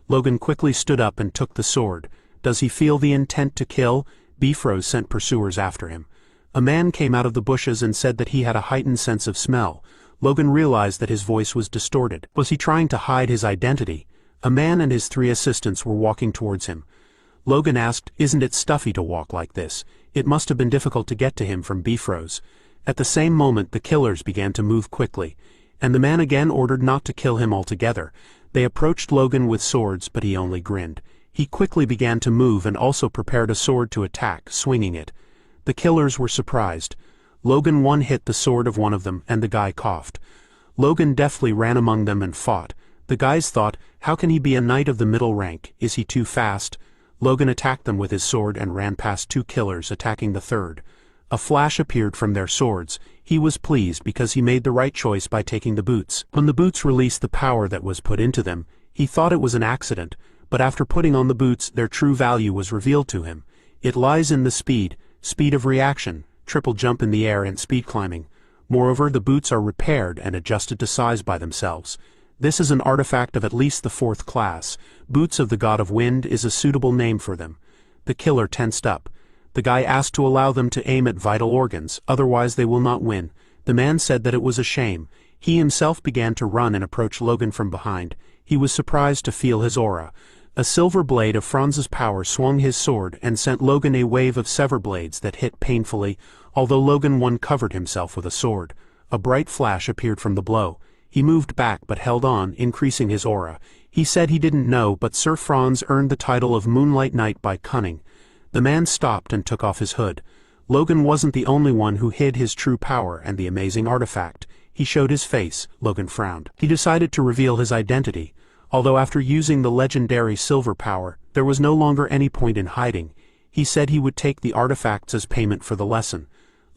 Logan quickly stood up and took the sword. Does he feel the intent to kill? Bifrost sent pursuers after him. A man came out of the bushes and said that he had a heightened sense of smell. Logan realized that his voice was distorted. Was he trying to hide his identity? A man and his 3 assistants were walking towards him. Logan asked, "Isn't it stuffy to walk like this?" It must have been difficult to get to him from Bifrost. At the same moment the killers began to move quickly, and the man again ordered not to kill him altogether. They approached Logan with swords, but he only grinned. He quickly began to move and also prepared a sword to attack, swinging it. The killers were surprised. Logan one-hit the sword of one of them, and the guy coughed. Logan deftly ran among them and fought. The guys thought, how can he be a knight of the middle rank? Is he too fast? Logan attacked them with his sword and ran past 2 killers, attacking the third. A flash appeared from their swords. He was pleased because he made the right choice by taking the boots. When the boots released the power that was put into them, he thought it was an accident, but after putting on the boots, their true value was revealed to him. It lies in the speed of reaction, triple jump in the air and speed climbing. Moreover, the boots are repaired and adjusted to size by themselves. This is an artifact of at least the 4th class. Boots of the God of Wind is a suitable name for them. The killer tensed up. The guy asked to allow them to aim at vital organs, otherwise they will not win. The man said that it was a shame. He himself began to run and approach Logan from behind. He was surprised to feel his aura. A silver blade of Franz's power swung his sword and sent Logan a wave of sever blades that hit painfully, although Logan covered himself with a sword. A bright flash appeared from the blow. He moved back but held on, increasing his aura. He said he didn't know, but Sir Franz earned the title of Moonlight Knight by cunning. The man stopped and took off his hood. Logan wasn't the only one who hid his true power and the amazing artifact. He showed his face. Logan frowned. He decided to reveal his identity. Although after using the legendary silver power, there was no longer any point in hiding. He said he would take the artifacts as payment for the lesson.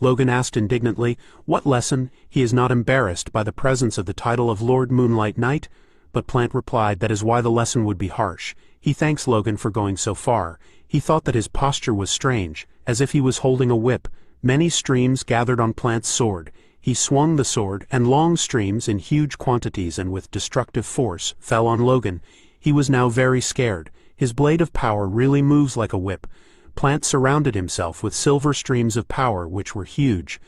Logan asked indignantly, "What lesson?" He is not embarrassed by the presence of the title of Lord Moonlight Knight, but Plant replied that is why the lesson would be harsh. He thanks Logan for going so far. He thought that his posture was strange, as if he was holding a whip. Many streams gathered on Plant's sword. He swung the sword, and long streams in huge quantities and with destructive force fell on Logan. He was now very scared. His blade of power really moves like a whip. Plant surrounded himself with silver streams of power which were huge.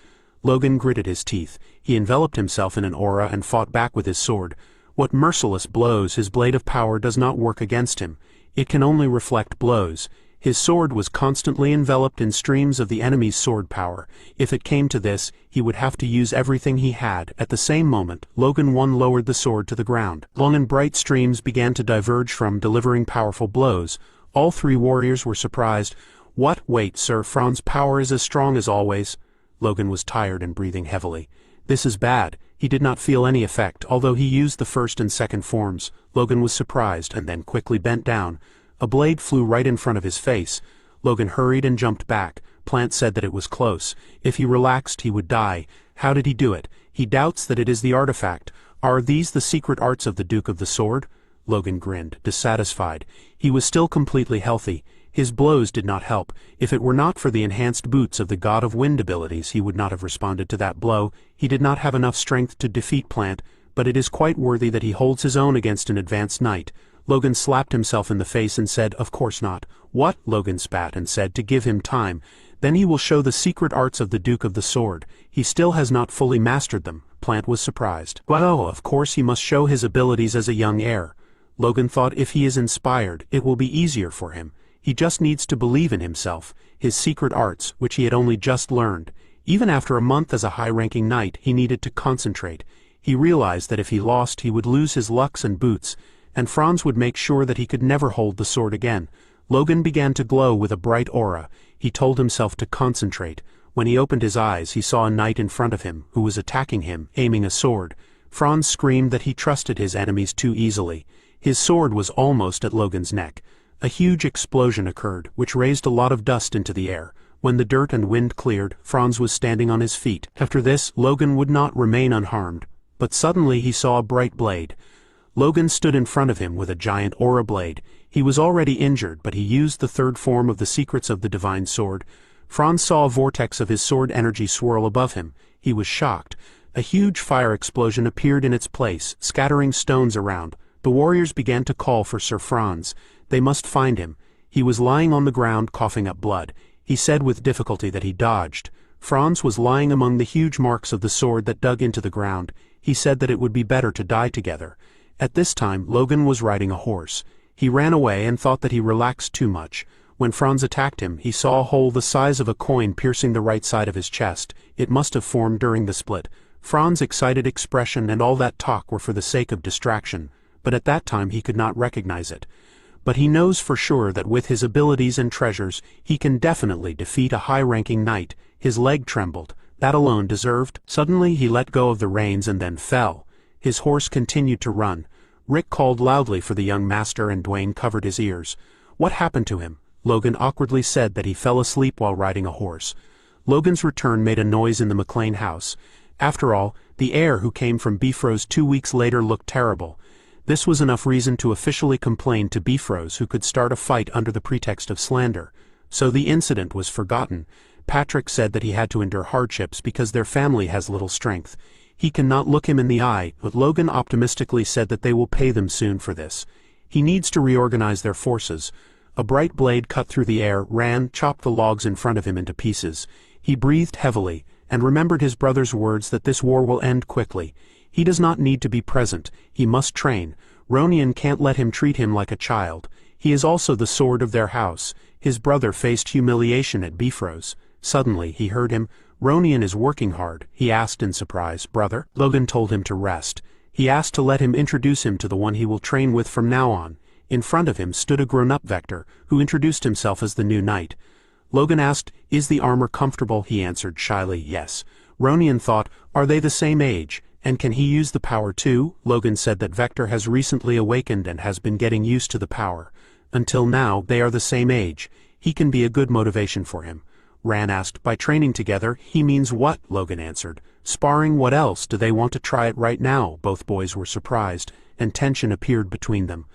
Logan gritted his teeth. He enveloped himself in an aura and fought back with his sword. What merciless blows! His blade of power does not work against him. It can only reflect blows. His sword was constantly enveloped in streams of the enemy's sword power. If it came to this, he would have to use everything he had. At the same moment, Logan One lowered the sword to the ground. Long and bright streams began to diverge from, delivering powerful blows. All three warriors were surprised. What? Wait, sir, Fran's power is as strong as always. Logan was tired and breathing heavily. This is bad. He did not feel any effect, although he used the first and second forms. Logan was surprised and then quickly bent down. A blade flew right in front of his face. Logan hurried and jumped back. Plant said that it was close. If he relaxed, he would die. How did he do it? He doubts that it is the artifact. Are these the secret arts of the Duke of the Sword? Logan grinned, dissatisfied. He was still completely healthy. His blows did not help. If it were not for the enhanced boots of the God of Wind abilities, he would not have responded to that blow. He did not have enough strength to defeat Plant, but it is quite worthy that he holds his own against an advanced knight. Logan slapped himself in the face and said, "Of course not." "What?" Logan spat and said, "To give him time. Then he will show the secret arts of the Duke of the Sword. He still has not fully mastered them." Plant was surprised. "Well, of course he must show his abilities as a young heir." Logan thought if he is inspired, it will be easier for him. He just needs to believe in himself, his secret arts, which he had only just learned. Even after a month as a high-ranking knight, he needed to concentrate. He realized that if he lost, he would lose his lux and boots, and Franz would make sure that he could never hold the sword again. Logan began to glow with a bright aura. He told himself to concentrate. When he opened his eyes, he saw a knight in front of him, who was attacking him, aiming a sword. Franz screamed that he trusted his enemies too easily. His sword was almost at Logan's neck. A huge explosion occurred, which raised a lot of dust into the air. When the dirt and wind cleared, Franz was standing on his feet. After this, Logan would not remain unharmed. But suddenly he saw a bright blade. Logan stood in front of him with a giant aura blade. He was already injured, but he used the third form of the secrets of the divine sword. Franz saw a vortex of his sword energy swirl above him. He was shocked. A huge fire explosion appeared in its place, scattering stones around. The warriors began to call for Sir Franz. They must find him. He was lying on the ground, coughing up blood. He said with difficulty that he dodged. Franz was lying among the huge marks of the sword that dug into the ground. He said that it would be better to die together. At this time, Logan was riding a horse. He ran away and thought that he relaxed too much. When Franz attacked him, he saw a hole the size of a coin piercing the right side of his chest. It must have formed during the split. Franz's excited expression and all that talk were for the sake of distraction, but at that time he could not recognize it. But he knows for sure that with his abilities and treasures, he can definitely defeat a high-ranking knight. His leg trembled. That alone deserved. Suddenly he let go of the reins and then fell. His horse continued to run. Rick called loudly for the young master and Dwayne covered his ears. What happened to him? Logan awkwardly said that he fell asleep while riding a horse. Logan's return made a noise in the McLean house. After all, the heir who came from Bifrost 2 weeks later looked terrible. This was enough reason to officially complain to Bifrost, who could start a fight under the pretext of slander. So the incident was forgotten. Patrick said that he had to endure hardships because their family has little strength. He cannot look him in the eye, but Logan optimistically said that they will pay them soon for this. He needs to reorganize their forces. A bright blade cut through the air, chopped the logs in front of him into pieces. He breathed heavily, and remembered his brother's words that this war will end quickly. He does not need to be present. He must train. Ronian can't let him treat him like a child. He is also the sword of their house. His brother faced humiliation at Bifrost. Suddenly, he heard him. "Ronian is working hard," he asked in surprise. "Brother?" Logan told him to rest. He asked to let him introduce him to the one he will train with from now on. In front of him stood a grown-up Vector, who introduced himself as the new knight. Logan asked, "Is the armor comfortable?" He answered shyly, "Yes." Ronian thought, "Are they the same age? And can he use the power too?" Logan said that Vector has recently awakened and has been getting used to the power. Until now, they are the same age. He can be a good motivation for him. Ran asked, "By training together, he means what?" Logan answered, "Sparring. What else? Do they want to try it right now?" Both boys were surprised, and tension appeared between them.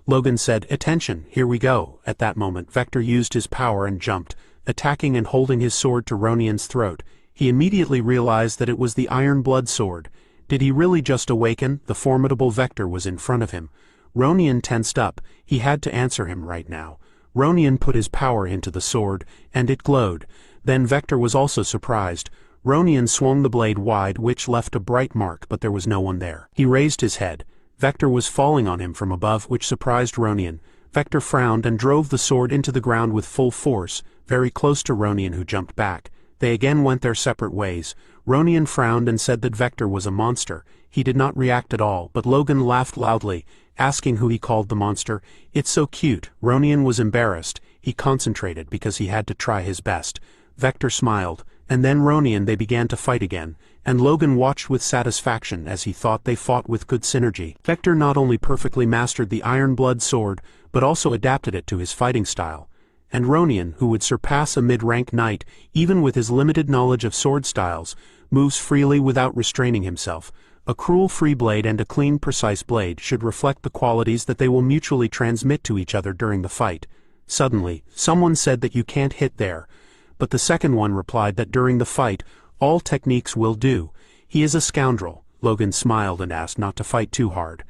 Logan said, "Attention, here we go." At that moment, Vector used his power and jumped, attacking and holding his sword to Ronian's throat. He immediately realized that it was the Iron Blood sword. Did he really just awaken? The formidable Vector was in front of him. Ronian tensed up. He had to answer him right now. Ronian put his power into the sword, and it glowed. Then Vector was also surprised. Ronian swung the blade wide, which left a bright mark, but there was no one there. He raised his head. Vector was falling on him from above, which surprised Ronian. Vector frowned and drove the sword into the ground with full force, very close to Ronion, who jumped back. They again went their separate ways. Ronion frowned and said that Vector was a monster. He did not react at all, but Logan laughed loudly, asking who he called the monster. "It's so cute." Ronion was embarrassed. He concentrated because he had to try his best. Vector smiled, and then Ronion they began to fight again, and Logan watched with satisfaction as he thought they fought with good synergy. Vector not only perfectly mastered the Iron Blood sword, but also adapted it to his fighting style. And Ronion, who would surpass a mid-rank knight, even with his limited knowledge of sword styles, moves freely without restraining himself. A cruel free blade and a clean precise blade should reflect the qualities that they will mutually transmit to each other during the fight. Suddenly, someone said that you can't hit there, but the second one replied that during the fight, all techniques will do. He is a scoundrel. Logan smiled and asked not to fight too hard.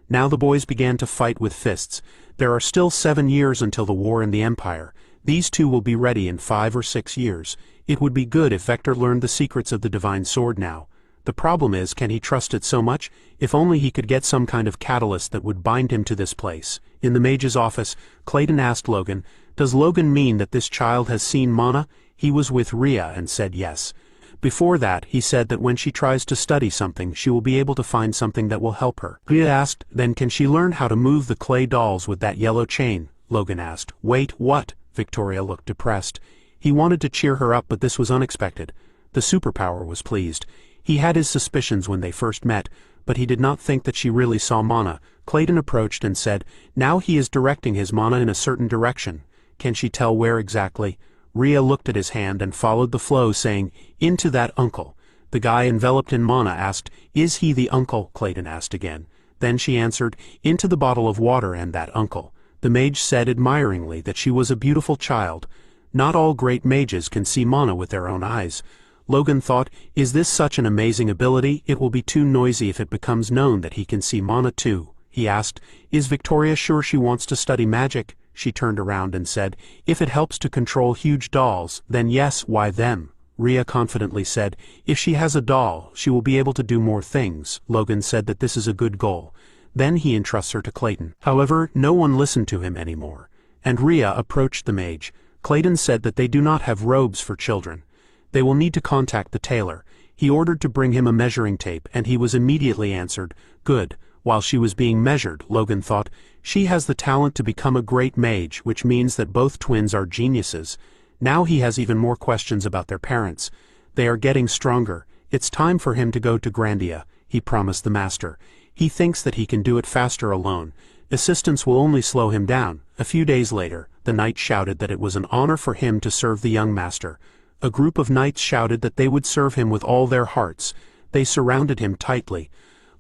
Now the boys began to fight with fists. There are still 7 years until the war in the Empire. These two will be ready in 5 or 6 years. It would be good if Vector learned the secrets of the Divine Sword now. The problem is, can he trust it so much? If only he could get some kind of catalyst that would bind him to this place. In the mage's office, Clayton asked Logan, "Does Logan mean that this child has seen Mana?" He was with Rhea and said yes. Before that, he said that when she tries to study something, she will be able to find something that will help her. Rhea asked, "Then can she learn how to move the clay dolls with that yellow chain?" Logan asked. "Wait, what?" Victoria looked depressed. He wanted to cheer her up, but this was unexpected. The superpower was pleased. He had his suspicions when they first met, but he did not think that she really saw Mana. Clayton approached and said, "Now he is directing his Mana in a certain direction. Can she tell where exactly?" Rhea looked at his hand and followed the flow, saying, "Into that uncle." The guy enveloped in Mana asked, "Is he the uncle?" Clayton asked again. Then she answered, "Into the bottle of water and that uncle." The mage said admiringly that she was a beautiful child. Not all great mages can see Mana with their own eyes. Logan thought, is this such an amazing ability? It will be too noisy if it becomes known that he can see Mana too. He asked, "Is Victoria sure she wants to study magic?" She turned around and said, "If it helps to control huge dolls, then yes, why them?" Rhea confidently said, "If she has a doll, she will be able to do more things." Logan said that this is a good goal. Then he entrusts her to Clayton. However, no one listened to him anymore. And Rhea approached the mage. Clayton said that they do not have robes for children. They will need to contact the tailor. He ordered to bring him a measuring tape, and he was immediately answered, "Good." While she was being measured, Logan thought, she has the talent to become a great mage, which means that both twins are geniuses. Now he has even more questions about their parents. They are getting stronger. It's time for him to go to Grandia, he promised the master. He thinks that he can do it faster alone. Assistance will only slow him down. A few days later, the knight shouted that it was an honor for him to serve the young master. A group of knights shouted that they would serve him with all their hearts. They surrounded him tightly.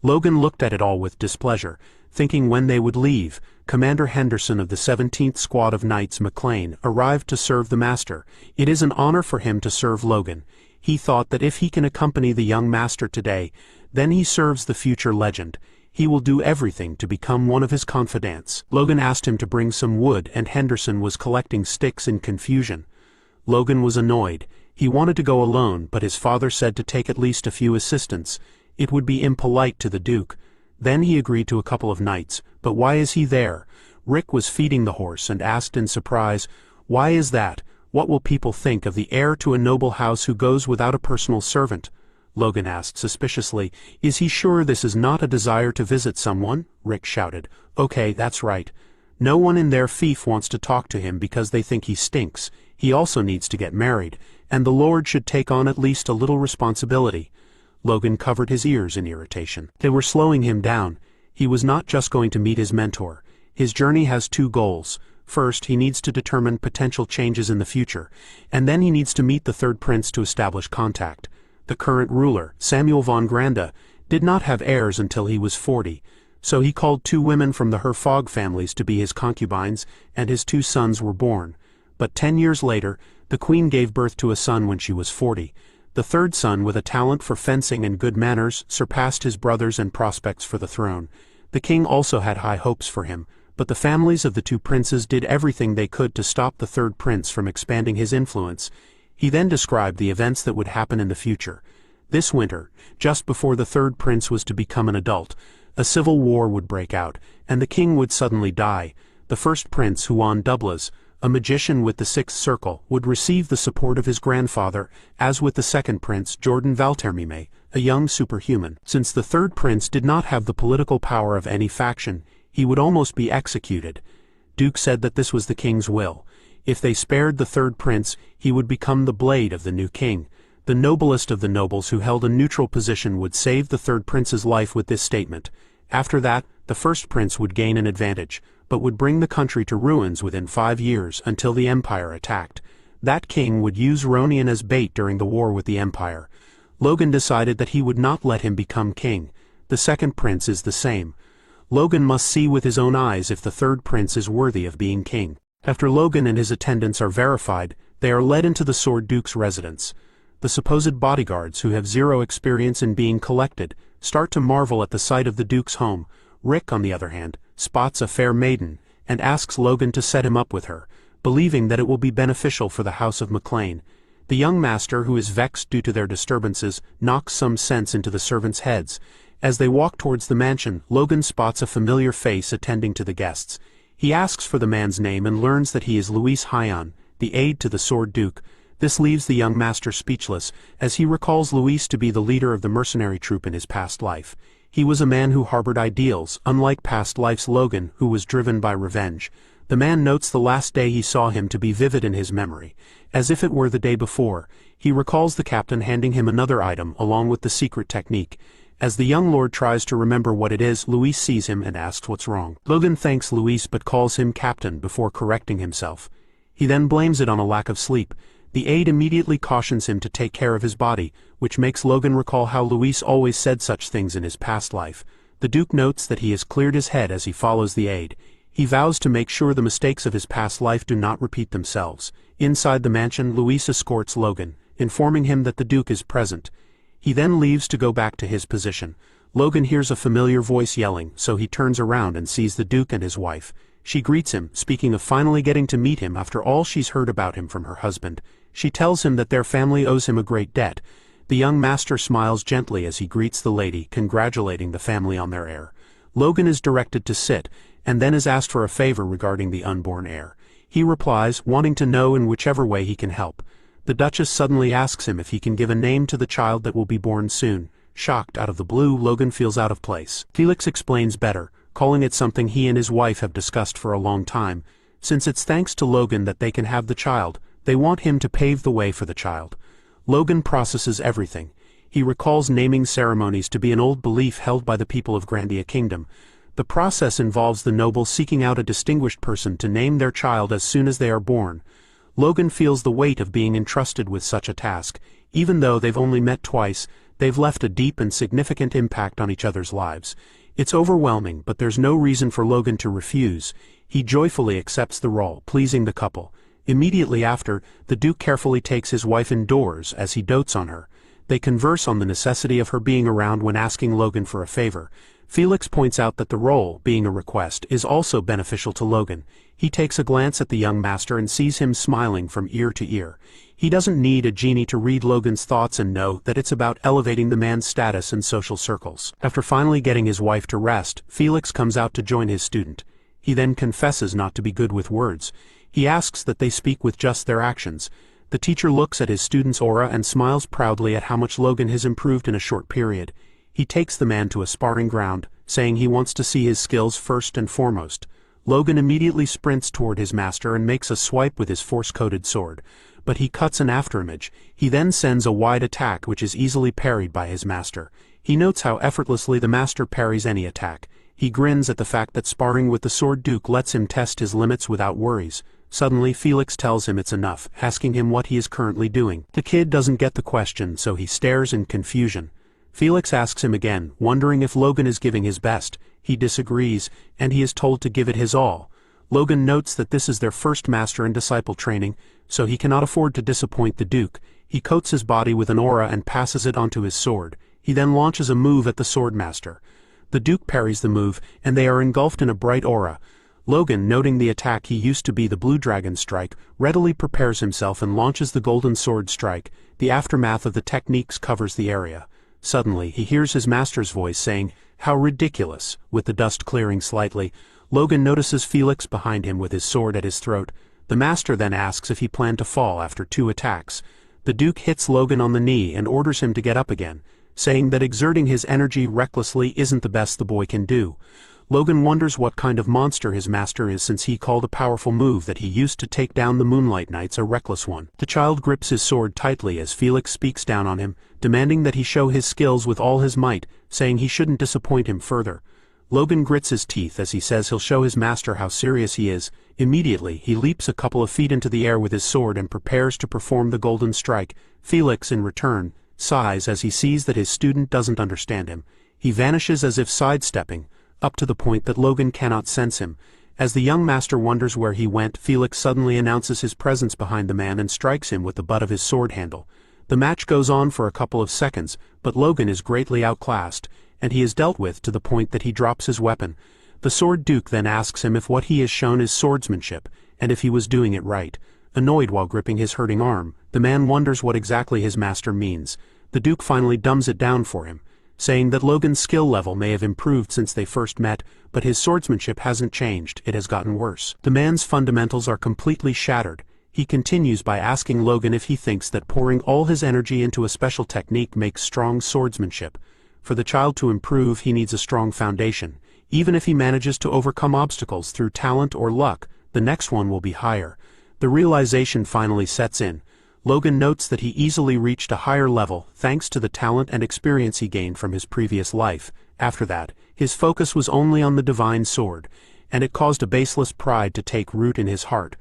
Logan looked at it all with displeasure, thinking when they would leave. Commander Henderson of the 17th Squad of Knights McLean arrived to serve the master. It is an honor for him to serve Logan. He thought that if he can accompany the young master today, then he serves the future legend. He will do everything to become one of his confidants. Logan asked him to bring some wood, and Henderson was collecting sticks in confusion. Logan was annoyed. He wanted to go alone, but his father said to take at least a few assistants. It would be impolite to the Duke. Then he agreed to a couple of knights. But why is he there? Rick was feeding the horse and asked in surprise, "Why is that? What will people think of the heir to a noble house who goes without a personal servant?" Logan asked suspiciously, "Is he sure this is not a desire to visit someone?" Rick shouted, "Okay, that's right. No one in their fief wants to talk to him because they think he stinks. He also needs to get married, and the Lord should take on at least a little responsibility." Logan covered his ears in irritation. They were slowing him down. He was not just going to meet his mentor. His journey has 2 goals. First, he needs to determine potential changes in the future, and then he needs to meet the third prince to establish contact. The current ruler, Samuel von Granda, did not have heirs until he was 40, so he called 2 women from the Herfog families to be his concubines, and his 2 sons were born. But 10 years later, the queen gave birth to a son when she was 40. The third son, with a talent for fencing and good manners, surpassed his brothers and prospects for the throne. The king also had high hopes for him, but the families of the 2 princes did everything they could to stop the third prince from expanding his influence. He then described the events that would happen in the future. This winter, just before the third prince was to become an adult, a civil war would break out, and the king would suddenly die. The first prince, Huan Dublas, a magician with the sixth circle, would receive the support of his grandfather, as with the second prince, Jordan Valtermime, a young superhuman. Since the third prince did not have the political power of any faction, he would almost be executed. Duke said that this was the king's will. If they spared the third prince, he would become the blade of the new king. The noblest of the nobles who held a neutral position would save the third prince's life with this statement. After that, the first prince would gain an advantage, but would bring the country to ruins within 5 years until the empire attacked. That king would use Ronian as bait during the war with the empire. Logan decided that he would not let him become king. The second prince is the same. Logan must see with his own eyes if the third prince is worthy of being king. After Logan and his attendants are verified, they are led into the Sword Duke's residence. The supposed bodyguards, who have zero experience in being collected, start to marvel at the sight of the Duke's home. Rick, on the other hand, spots a fair maiden, and asks Logan to set him up with her, believing that it will be beneficial for the House of McLean. The young master, who is vexed due to their disturbances, knocks some sense into the servants' heads. As they walk towards the mansion, Logan spots a familiar face attending to the guests. He asks for the man's name and learns that he is Luis Hyan, the aide to the Sword Duke. This leaves the young master speechless, as he recalls Luis to be the leader of the mercenary troop in his past life. He was a man who harbored ideals, unlike past life's Logan, who was driven by revenge. The man notes the last day he saw him to be vivid in his memory, as if it were the day before. He recalls the captain handing him another item along with the secret technique. As the young lord tries to remember what it is, Luis sees him and asks what's wrong. Logan thanks Luis but calls him captain before correcting himself. He then blames it on a lack of sleep. The aide immediately cautions him to take care of his body, which makes Logan recall how Luis always said such things in his past life. The Duke notes that he has cleared his head as he follows the aide. He vows to make sure the mistakes of his past life do not repeat themselves. Inside the mansion, Luis escorts Logan, informing him that the Duke is present. He then leaves to go back to his position. Logan hears a familiar voice yelling, so he turns around and sees the Duke and his wife. She greets him, speaking of finally getting to meet him after all she's heard about him from her husband. She tells him that their family owes him a great debt. The young master smiles gently as he greets the lady, congratulating the family on their heir. Logan is directed to sit, and then is asked for a favor regarding the unborn heir. He replies, wanting to know in whichever way he can help. The Duchess suddenly asks him if he can give a name to the child that will be born soon. Shocked, out of the blue, Logan feels out of place. Felix explains better, calling it something he and his wife have discussed for a long time. Since it's thanks to Logan that they can have the child, they want him to pave the way for the child. Logan processes everything. He recalls naming ceremonies to be an old belief held by the people of Grandia Kingdom. The process involves the nobles seeking out a distinguished person to name their child as soon as they are born. Logan feels the weight of being entrusted with such a task. Even though they've only met twice, they've left a deep and significant impact on each other's lives. It's overwhelming, but there's no reason for Logan to refuse. He joyfully accepts the role, pleasing the couple. Immediately after, the Duke carefully takes his wife indoors as he dotes on her. They converse on the necessity of her being around when asking Logan for a favor. Felix points out that the role, being a request, is also beneficial to Logan. He takes a glance at the young master and sees him smiling from ear to ear. He doesn't need a genie to read Logan's thoughts and know that it's about elevating the man's status in social circles. After finally getting his wife to rest, Felix comes out to join his student. He then confesses not to be good with words. He asks that they speak with just their actions. The teacher looks at his student's aura and smiles proudly at how much Logan has improved in a short period. He takes the man to a sparring ground, saying he wants to see his skills first and foremost. Logan immediately sprints toward his master and makes a swipe with his force-coated sword, but he cuts an afterimage. He then sends a wide attack which is easily parried by his master. He notes how effortlessly the master parries any attack. He grins at the fact that sparring with the Sword Duke lets him test his limits without worries. Suddenly Felix tells him it's enough, asking him what he is currently doing. The kid doesn't get the question, so he stares in confusion. Felix asks him again, wondering if Logan is giving his best. He disagrees, and he is told to give it his all. Logan notes that this is their first master and disciple training, so he cannot afford to disappoint the Duke. He coats his body with an aura and passes it onto his sword. He then launches a move at the swordmaster. The Duke parries the move, and they are engulfed in a bright aura. Logan, noting the attack he used to be the Blue Dragon Strike, readily prepares himself and launches the Golden Sword Strike. The aftermath of the techniques covers the area. Suddenly, he hears his master's voice saying, "How ridiculous." With the dust clearing slightly, Logan notices Felix behind him with his sword at his throat. The master then asks if he planned to fall after 2 attacks. The Duke hits Logan on the knee and orders him to get up again, saying that exerting his energy recklessly isn't the best the boy can do. Logan wonders what kind of monster his master is, since he called a powerful move that he used to take down the Moonlight Knights a reckless one. The child grips his sword tightly as Felix speaks down on him, demanding that he show his skills with all his might, saying he shouldn't disappoint him further. Logan grits his teeth as he says he'll show his master how serious he is. Immediately, he leaps a couple of feet into the air with his sword and prepares to perform the golden strike. Felix, in return, sighs as he sees that his student doesn't understand him. He vanishes as if sidestepping, up to the point that Logan cannot sense him. As the young master wonders where he went, Felix suddenly announces his presence behind the man and strikes him with the butt of his sword handle. The match goes on for a couple of seconds, but Logan is greatly outclassed, and he is dealt with to the point that he drops his weapon. The Sword Duke then asks him if what he has shown is swordsmanship, and if he was doing it right. Annoyed while gripping his hurting arm, the man wonders what exactly his master means. The Duke finally dumbs it down for him, saying that Logan's skill level may have improved since they first met, but his swordsmanship hasn't changed, it has gotten worse. The man's fundamentals are completely shattered. He continues by asking Logan if he thinks that pouring all his energy into a special technique makes strong swordsmanship. For the child to improve, he needs a strong foundation. Even if he manages to overcome obstacles through talent or luck, the next one will be higher. The realization finally sets in. Logan notes that he easily reached a higher level thanks to the talent and experience he gained from his previous life. After that, his focus was only on the divine sword, and it caused a baseless pride to take root in his heart.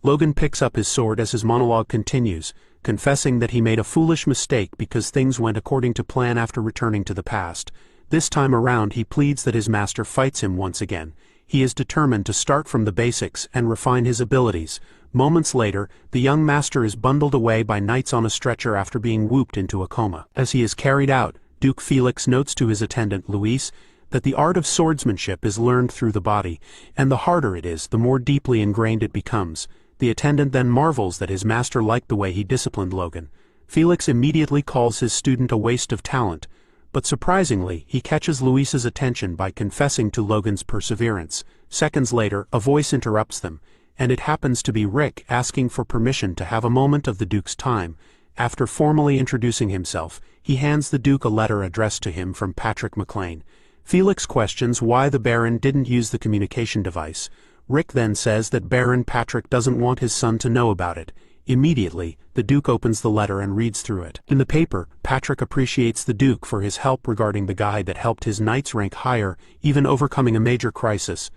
Logan picks up his sword as his monologue continues, confessing that he made a foolish mistake because things went according to plan after returning to the past. This time around, he pleads that his master fights him once again. He is determined to start from the basics and refine his abilities. Moments later, the young master is bundled away by knights on a stretcher after being whooped into a coma. As he is carried out, Duke Felix notes to his attendant, Luis, that the art of swordsmanship is learned through the body, and the harder it is, the more deeply ingrained it becomes. The attendant then marvels that his master liked the way he disciplined Logan. Felix immediately calls his student a waste of talent, but surprisingly, he catches Luis's attention by confessing to Logan's perseverance. Seconds later, a voice interrupts them, and it happens to be Rick asking for permission to have a moment of the Duke's time. After formally introducing himself, he hands the Duke a letter addressed to him from Patrick McLean. Felix questions why the Baron didn't use the communication device. Rick then says that Baron Patrick doesn't want his son to know about it. Immediately, the Duke opens the letter and reads through it. In the paper, Patrick appreciates the Duke for his help regarding the guide that helped his knights rank higher, even overcoming a major crisis.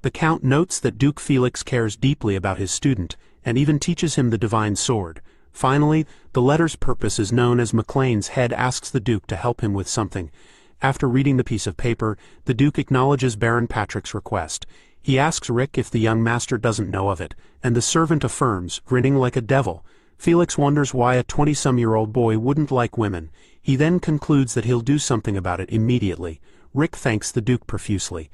The Count notes that Duke Felix cares deeply about his student, and even teaches him the divine sword. Finally, the letter's purpose is known as McLean's head asks the Duke to help him with something. After reading the piece of paper, the Duke acknowledges Baron Patrick's request. He asks Rick if the young master doesn't know of it, and the servant affirms, grinning like a devil. Felix wonders why a 20-some-year-old boy wouldn't like women. He then concludes that he'll do something about it immediately. Rick thanks the Duke profusely.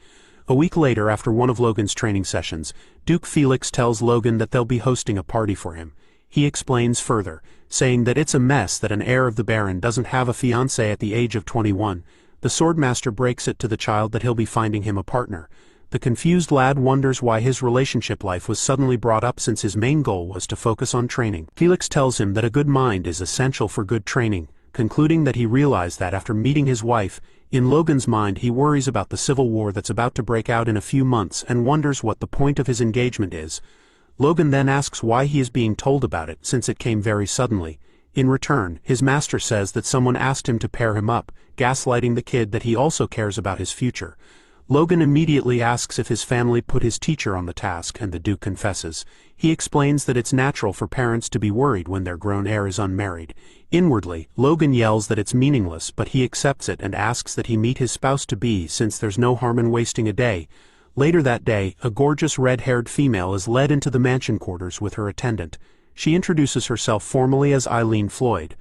A week later, after one of Logan's training sessions, Duke Felix tells Logan that they'll be hosting a party for him. He explains further, saying that it's a mess that an heir of the Baron doesn't have a fiancée at the age of 21. The Swordmaster breaks it to the child that he'll be finding him a partner. The confused lad wonders why his relationship life was suddenly brought up since his main goal was to focus on training. Felix tells him that a good mind is essential for good training, concluding that he realized that after meeting his wife. In Logan's mind, he worries about the civil war that's about to break out in a few months and wonders what the point of his engagement is. Logan then asks why he is being told about it, since it came very suddenly. In return, his master says that someone asked him to pair him up, gaslighting the kid that he also cares about his future. Logan immediately asks if his family put his teacher on the task, and the Duke confesses. He explains that it's natural for parents to be worried when their grown heir is unmarried. Inwardly, Logan yells that it's meaningless, but he accepts it and asks that he meet his spouse-to-be since there's no harm in wasting a day. Later that day, a gorgeous red-haired female is led into the mansion quarters with her attendant. She introduces herself formally as Eileen Floyd.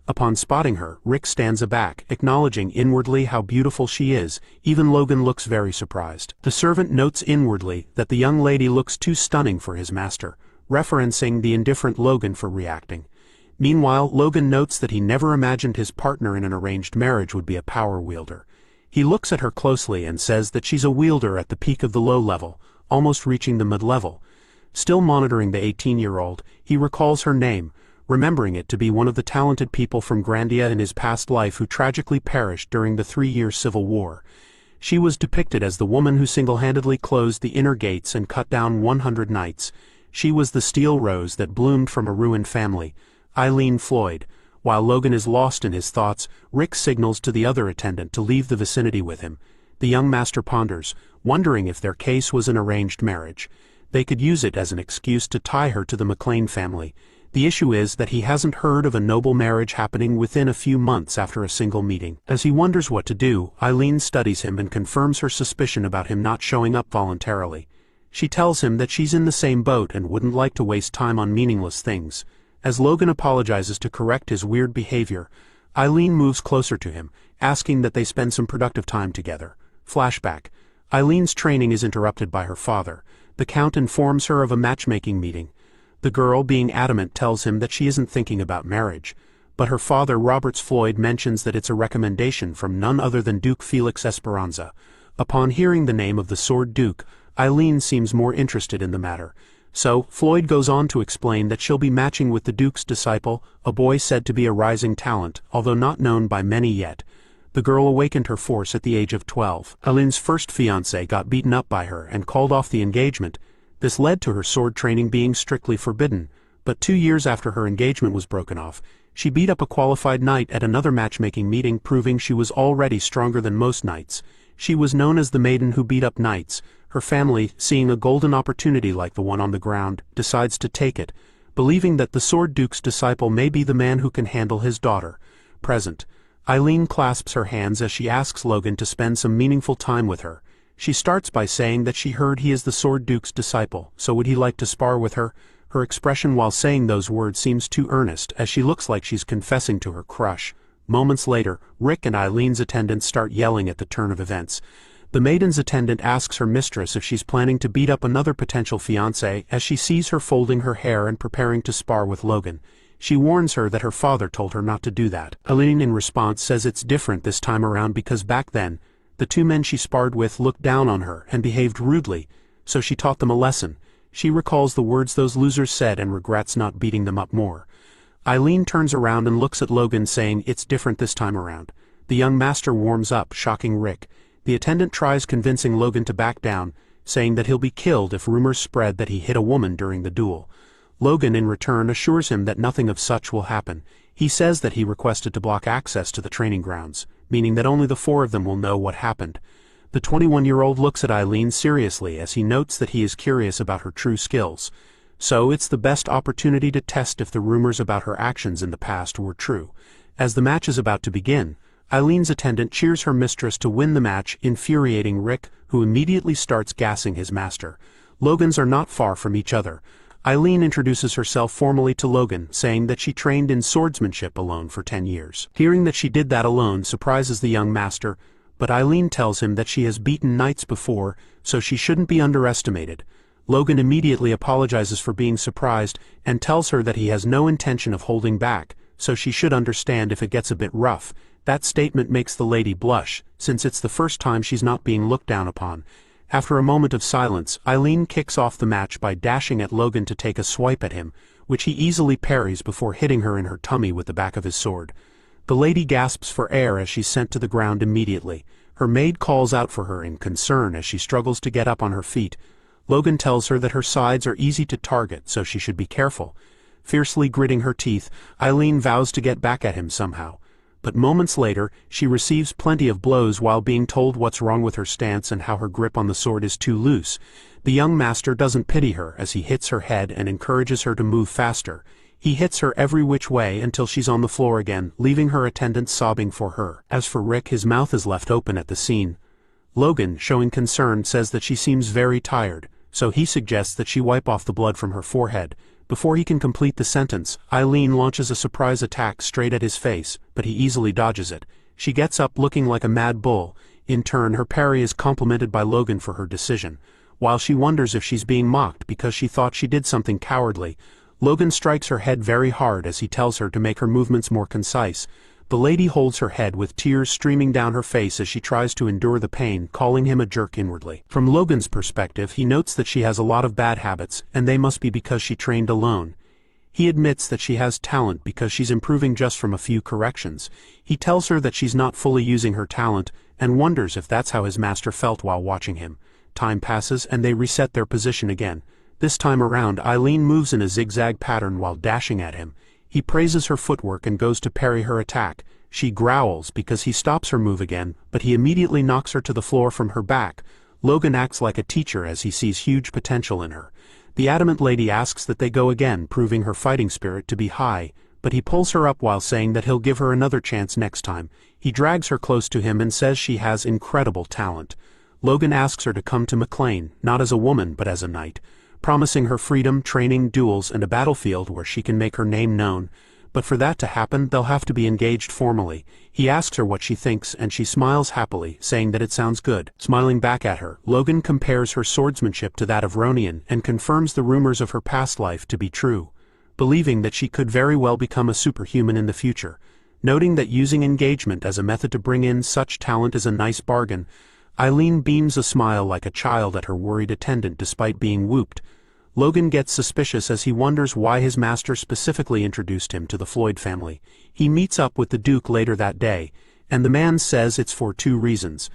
Upon spotting her, Rick stands aback, acknowledging inwardly how beautiful she is. Even Logan looks very surprised. The servant notes inwardly that the young lady looks too stunning for his master, referencing the indifferent Logan for reacting. Meanwhile, Logan notes that he never imagined his partner in an arranged marriage would be a power wielder. He looks at her closely and says that she's a wielder at the peak of the low level, almost reaching the mid-level. Still monitoring the 18-year-old, he recalls her name, remembering it to be one of the talented people from Grandia in his past life who tragically perished during the 3-year civil war. She was depicted as the woman who single-handedly closed the inner gates and cut down 100 knights. She was the steel rose that bloomed from a ruined family, Eileen Floyd. While Logan is lost in his thoughts, Rick signals to the other attendant to leave the vicinity with him. The young master ponders, wondering if their case was an arranged marriage. They could use it as an excuse to tie her to the McLean family. The issue is that he hasn't heard of a noble marriage happening within a few months after a single meeting. As he wonders what to do, Eileen studies him and confirms her suspicion about him not showing up voluntarily. She tells him that she's in the same boat and wouldn't like to waste time on meaningless things. As Logan apologizes to correct his weird behavior, Eileen moves closer to him, asking that they spend some productive time together. Flashback. Eileen's training is interrupted by her father. The Count informs her of a matchmaking meeting. The girl, being adamant, tells him that she isn't thinking about marriage. But her father, Roberts Floyd, mentions that it's a recommendation from none other than Duke Felix Esperanza. Upon hearing the name of the Sword Duke, Eileen seems more interested in the matter. So, Floyd goes on to explain that she'll be matching with the Duke's disciple, a boy said to be a rising talent, although not known by many yet. The girl awakened her force at the age of 12. Eileen's first fiancé got beaten up by her and called off the engagement. This led to her sword training being strictly forbidden, but 2 years after her engagement was broken off, she beat up a qualified knight at another matchmaking meeting, proving she was already stronger than most knights. She was known as the maiden who beat up knights. Her family, seeing a golden opportunity like the one on the ground, decides to take it, believing that the Sword Duke's disciple may be the man who can handle his daughter. Present. Eileen clasps her hands as she asks Logan to spend some meaningful time with her. She starts by saying that she heard he is the Sword Duke's disciple, so would he like to spar with her? Her expression while saying those words seems too earnest, as she looks like she's confessing to her crush. Moments later, Rick and Eileen's attendants start yelling at the turn of events. The maiden's attendant asks her mistress if she's planning to beat up another potential fiancé as she sees her folding her hair and preparing to spar with Logan. She warns her that her father told her not to do that. Eileen in response says it's different this time around because back then, the 2 men she sparred with looked down on her and behaved rudely, so she taught them a lesson. She recalls the words those losers said and regrets not beating them up more. Eileen turns around and looks at Logan saying it's different this time around. The young master warms up, shocking Rick. The attendant tries convincing Logan to back down, saying that he'll be killed if rumors spread that he hit a woman during the duel. Logan in return assures him that nothing of such will happen. He says that he requested to block access to the training grounds, meaning that only the 4 of them will know what happened. The 21-year-old looks at Eileen seriously as he notes that he is curious about her true skills. So it's the best opportunity to test if the rumors about her actions in the past were true. As the match is about to begin, Eileen's attendant cheers her mistress to win the match, infuriating Rick, who immediately starts gassing his master. Logans are not far from each other. Eileen introduces herself formally to Logan, saying that she trained in swordsmanship alone for 10 years. Hearing that she did that alone surprises the young master, but Eileen tells him that she has beaten knights before, so she shouldn't be underestimated. Logan immediately apologizes for being surprised and tells her that he has no intention of holding back, so she should understand if it gets a bit rough. That statement makes the lady blush, since it's the first time she's not being looked down upon. After a moment of silence, Eileen kicks off the match by dashing at Logan to take a swipe at him, which he easily parries before hitting her in her tummy with the back of his sword. The lady gasps for air as she's sent to the ground immediately. Her maid calls out for her in concern as she struggles to get up on her feet. Logan tells her that her sides are easy to target, so she should be careful. Fiercely gritting her teeth, Eileen vows to get back at him somehow. But moments later, she receives plenty of blows while being told what's wrong with her stance and how her grip on the sword is too loose. The young master doesn't pity her as he hits her head and encourages her to move faster. He hits her every which way until she's on the floor again, leaving her attendants sobbing for her. As for Rick, his mouth is left open at the scene. Logan, showing concern, says that she seems very tired, so he suggests that she wipe off the blood from her forehead. Before he can complete the sentence, Eileen launches a surprise attack straight at his face, but he easily dodges it. She gets up looking like a mad bull. In turn, her parry is complimented by Logan for her decision. While she wonders if she's being mocked because she thought she did something cowardly, Logan strikes her head very hard as he tells her to make her movements more concise. The lady holds her head with tears streaming down her face as she tries to endure the pain, calling him a jerk inwardly. From Logan's perspective, he notes that she has a lot of bad habits, and they must be because she trained alone. He admits that she has talent because she's improving just from a few corrections. He tells her that she's not fully using her talent, and wonders if that's how his master felt while watching him. Time passes and they reset their position again. This time around, Eileen moves in a zigzag pattern while dashing at him. He praises her footwork and goes to parry her attack. She growls because he stops her move again, but he immediately knocks her to the floor from her back. Logan acts like a teacher as he sees huge potential in her. The adamant lady asks that they go again, proving her fighting spirit to be high, but he pulls her up while saying that he'll give her another chance next time. He drags her close to him and says she has incredible talent. Logan asks her to come to McLean, not as a woman but as a knight, promising her freedom, training, duels, and a battlefield where she can make her name known. But for that to happen, they'll have to be engaged formally. He asks her what she thinks, and she smiles happily, saying that it sounds good. Smiling back at her, Logan compares her swordsmanship to that of Ronian and confirms the rumors of her past life to be true, believing that she could very well become a superhuman in the future. Noting that using engagement as a method to bring in such talent is a nice bargain, Eileen beams a smile like a child at her worried attendant despite being whooped. Logan gets suspicious as he wonders why his master specifically introduced him to the Floyd family. He meets up with the Duke later that day, and the man says it's for two reasons.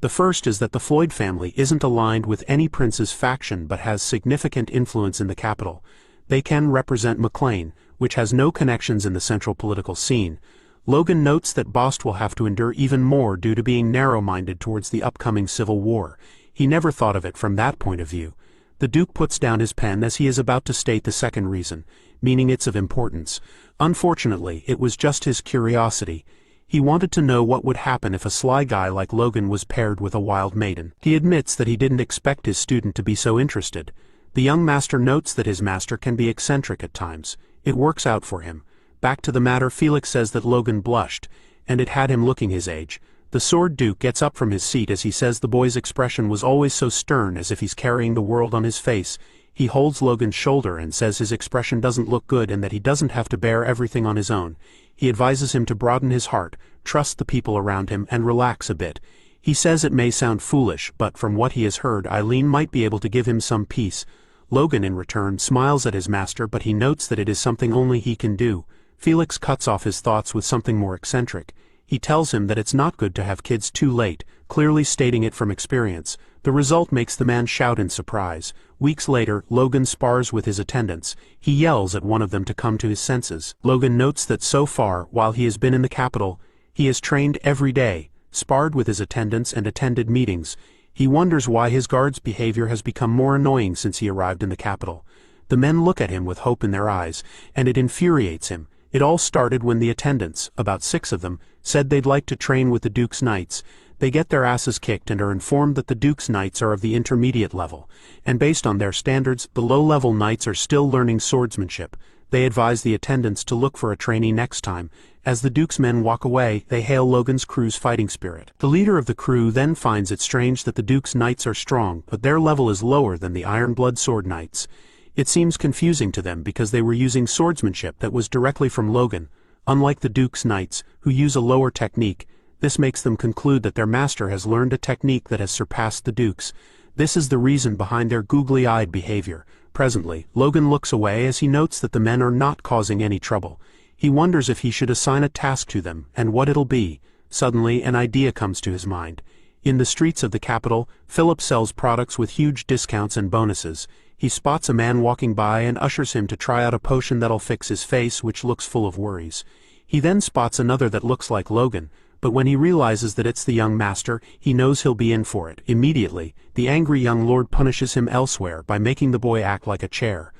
The first is that the Floyd family isn't aligned with any prince's faction but has significant influence in the capital. They can represent McLean, which has no connections in the central political scene. Logan notes that Bost will have to endure even more due to being narrow-minded towards the upcoming civil war. He never thought of it from that point of view. The Duke puts down his pen as he is about to state the second reason, meaning it's of importance. Unfortunately, it was just his curiosity. He wanted to know what would happen if a sly guy like Logan was paired with a wild maiden. He admits that he didn't expect his student to be so interested. The young master notes that his master can be eccentric at times. It works out for him. Back to the matter, Felix says that Logan blushed, and it had him looking his age. The Sword Duke gets up from his seat as he says the boy's expression was always so stern, as if he's carrying the world on his face. He holds Logan's shoulder and says his expression doesn't look good and that he doesn't have to bear everything on his own. He advises him to broaden his heart, trust the people around him, and relax a bit. He says it may sound foolish, but from what he has heard, Eileen might be able to give him some peace. Logan, in return, smiles at his master, but he notes that it is something only he can do. Felix cuts off his thoughts with something more eccentric. He tells him that it's not good to have kids too late, clearly stating it from experience. The result makes the man shout in surprise. Weeks later, Logan spars with his attendants. He yells at one of them to come to his senses. Logan notes that so far, while he has been in the capital, he has trained every day, sparred with his attendants and attended meetings. He wonders why his guard's behavior has become more annoying since he arrived in the capital. The men look at him with hope in their eyes, and it infuriates him. It all started when the attendants, about 6 of them, said they'd like to train with the Duke's Knights. They get their asses kicked and are informed that the Duke's Knights are of the intermediate level, and based on their standards, the low-level knights are still learning swordsmanship. They advise the attendants to look for a trainee next time. As the Duke's men walk away, they hail Logan's crew's fighting spirit. The leader of the crew then finds it strange that the Duke's Knights are strong, but their level is lower than the Ironblood Sword Knights. It seems confusing to them because they were using swordsmanship that was directly from Logan. Unlike the Duke's Knights, who use a lower technique, this makes them conclude that their master has learned a technique that has surpassed the Duke's. This is the reason behind their googly-eyed behavior. Presently, Logan looks away as he notes that the men are not causing any trouble. He wonders if he should assign a task to them, and what it'll be. Suddenly, an idea comes to his mind. In the streets of the capital, Philip sells products with huge discounts and bonuses. He spots a man walking by and ushers him to try out a potion that'll fix his face, which looks full of worries. He then spots another that looks like Logan, but when he realizes that it's the young master, he knows he'll be in for it. Immediately, the angry young lord punishes him elsewhere by making the boy act like a chair.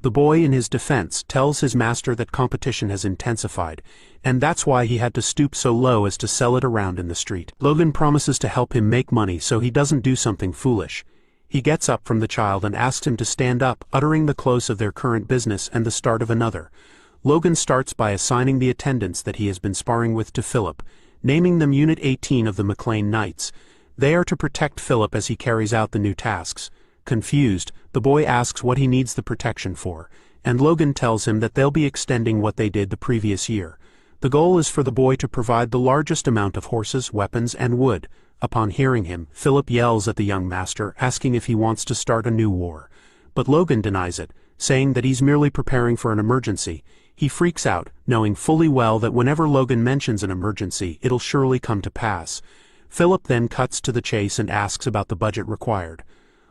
The boy, in his defense, tells his master that competition has intensified, and that's why he had to stoop so low as to sell it around in the street. Logan promises to help him make money so he doesn't do something foolish. He gets up from the child and asks him to stand up, uttering the close of their current business and the start of another. Logan starts by assigning the attendants that he has been sparring with to Philip, naming them Unit 18 of the McLean Knights. They are to protect Philip as he carries out the new tasks. Confused, the boy asks what he needs the protection for, and Logan tells him that they'll be extending what they did the previous year. The goal is for the boy to provide the largest amount of horses, weapons, and wood. Upon hearing him, Philip yells at the young master, asking if he wants to start a new war. But Logan denies it, saying that he's merely preparing for an emergency. He freaks out, knowing fully well that whenever Logan mentions an emergency, it'll surely come to pass. Philip then cuts to the chase and asks about the budget required.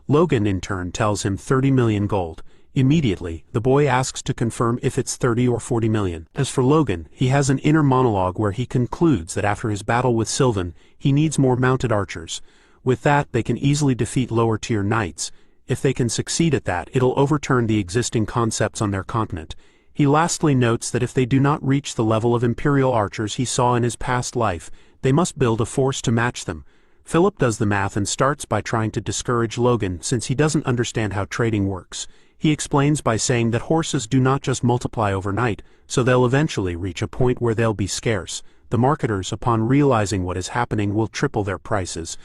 Logan in turn tells him 30 million gold. Immediately, the boy asks to confirm if it's 30 or 40 million. As for Logan, he has an inner monologue where he concludes that after his battle with Sylvan, he needs more mounted archers. With that, they can easily defeat lower-tier knights. If they can succeed at that, it'll overturn the existing concepts on their continent. He lastly notes that if they do not reach the level of imperial archers he saw in his past life, they must build a force to match them. Philip does the math and starts by trying to discourage Logan since he doesn't understand how trading works. He explains by saying that horses do not just multiply overnight, so they'll eventually reach a point where they'll be scarce. The marketers, upon realizing what is happening, will triple their prices.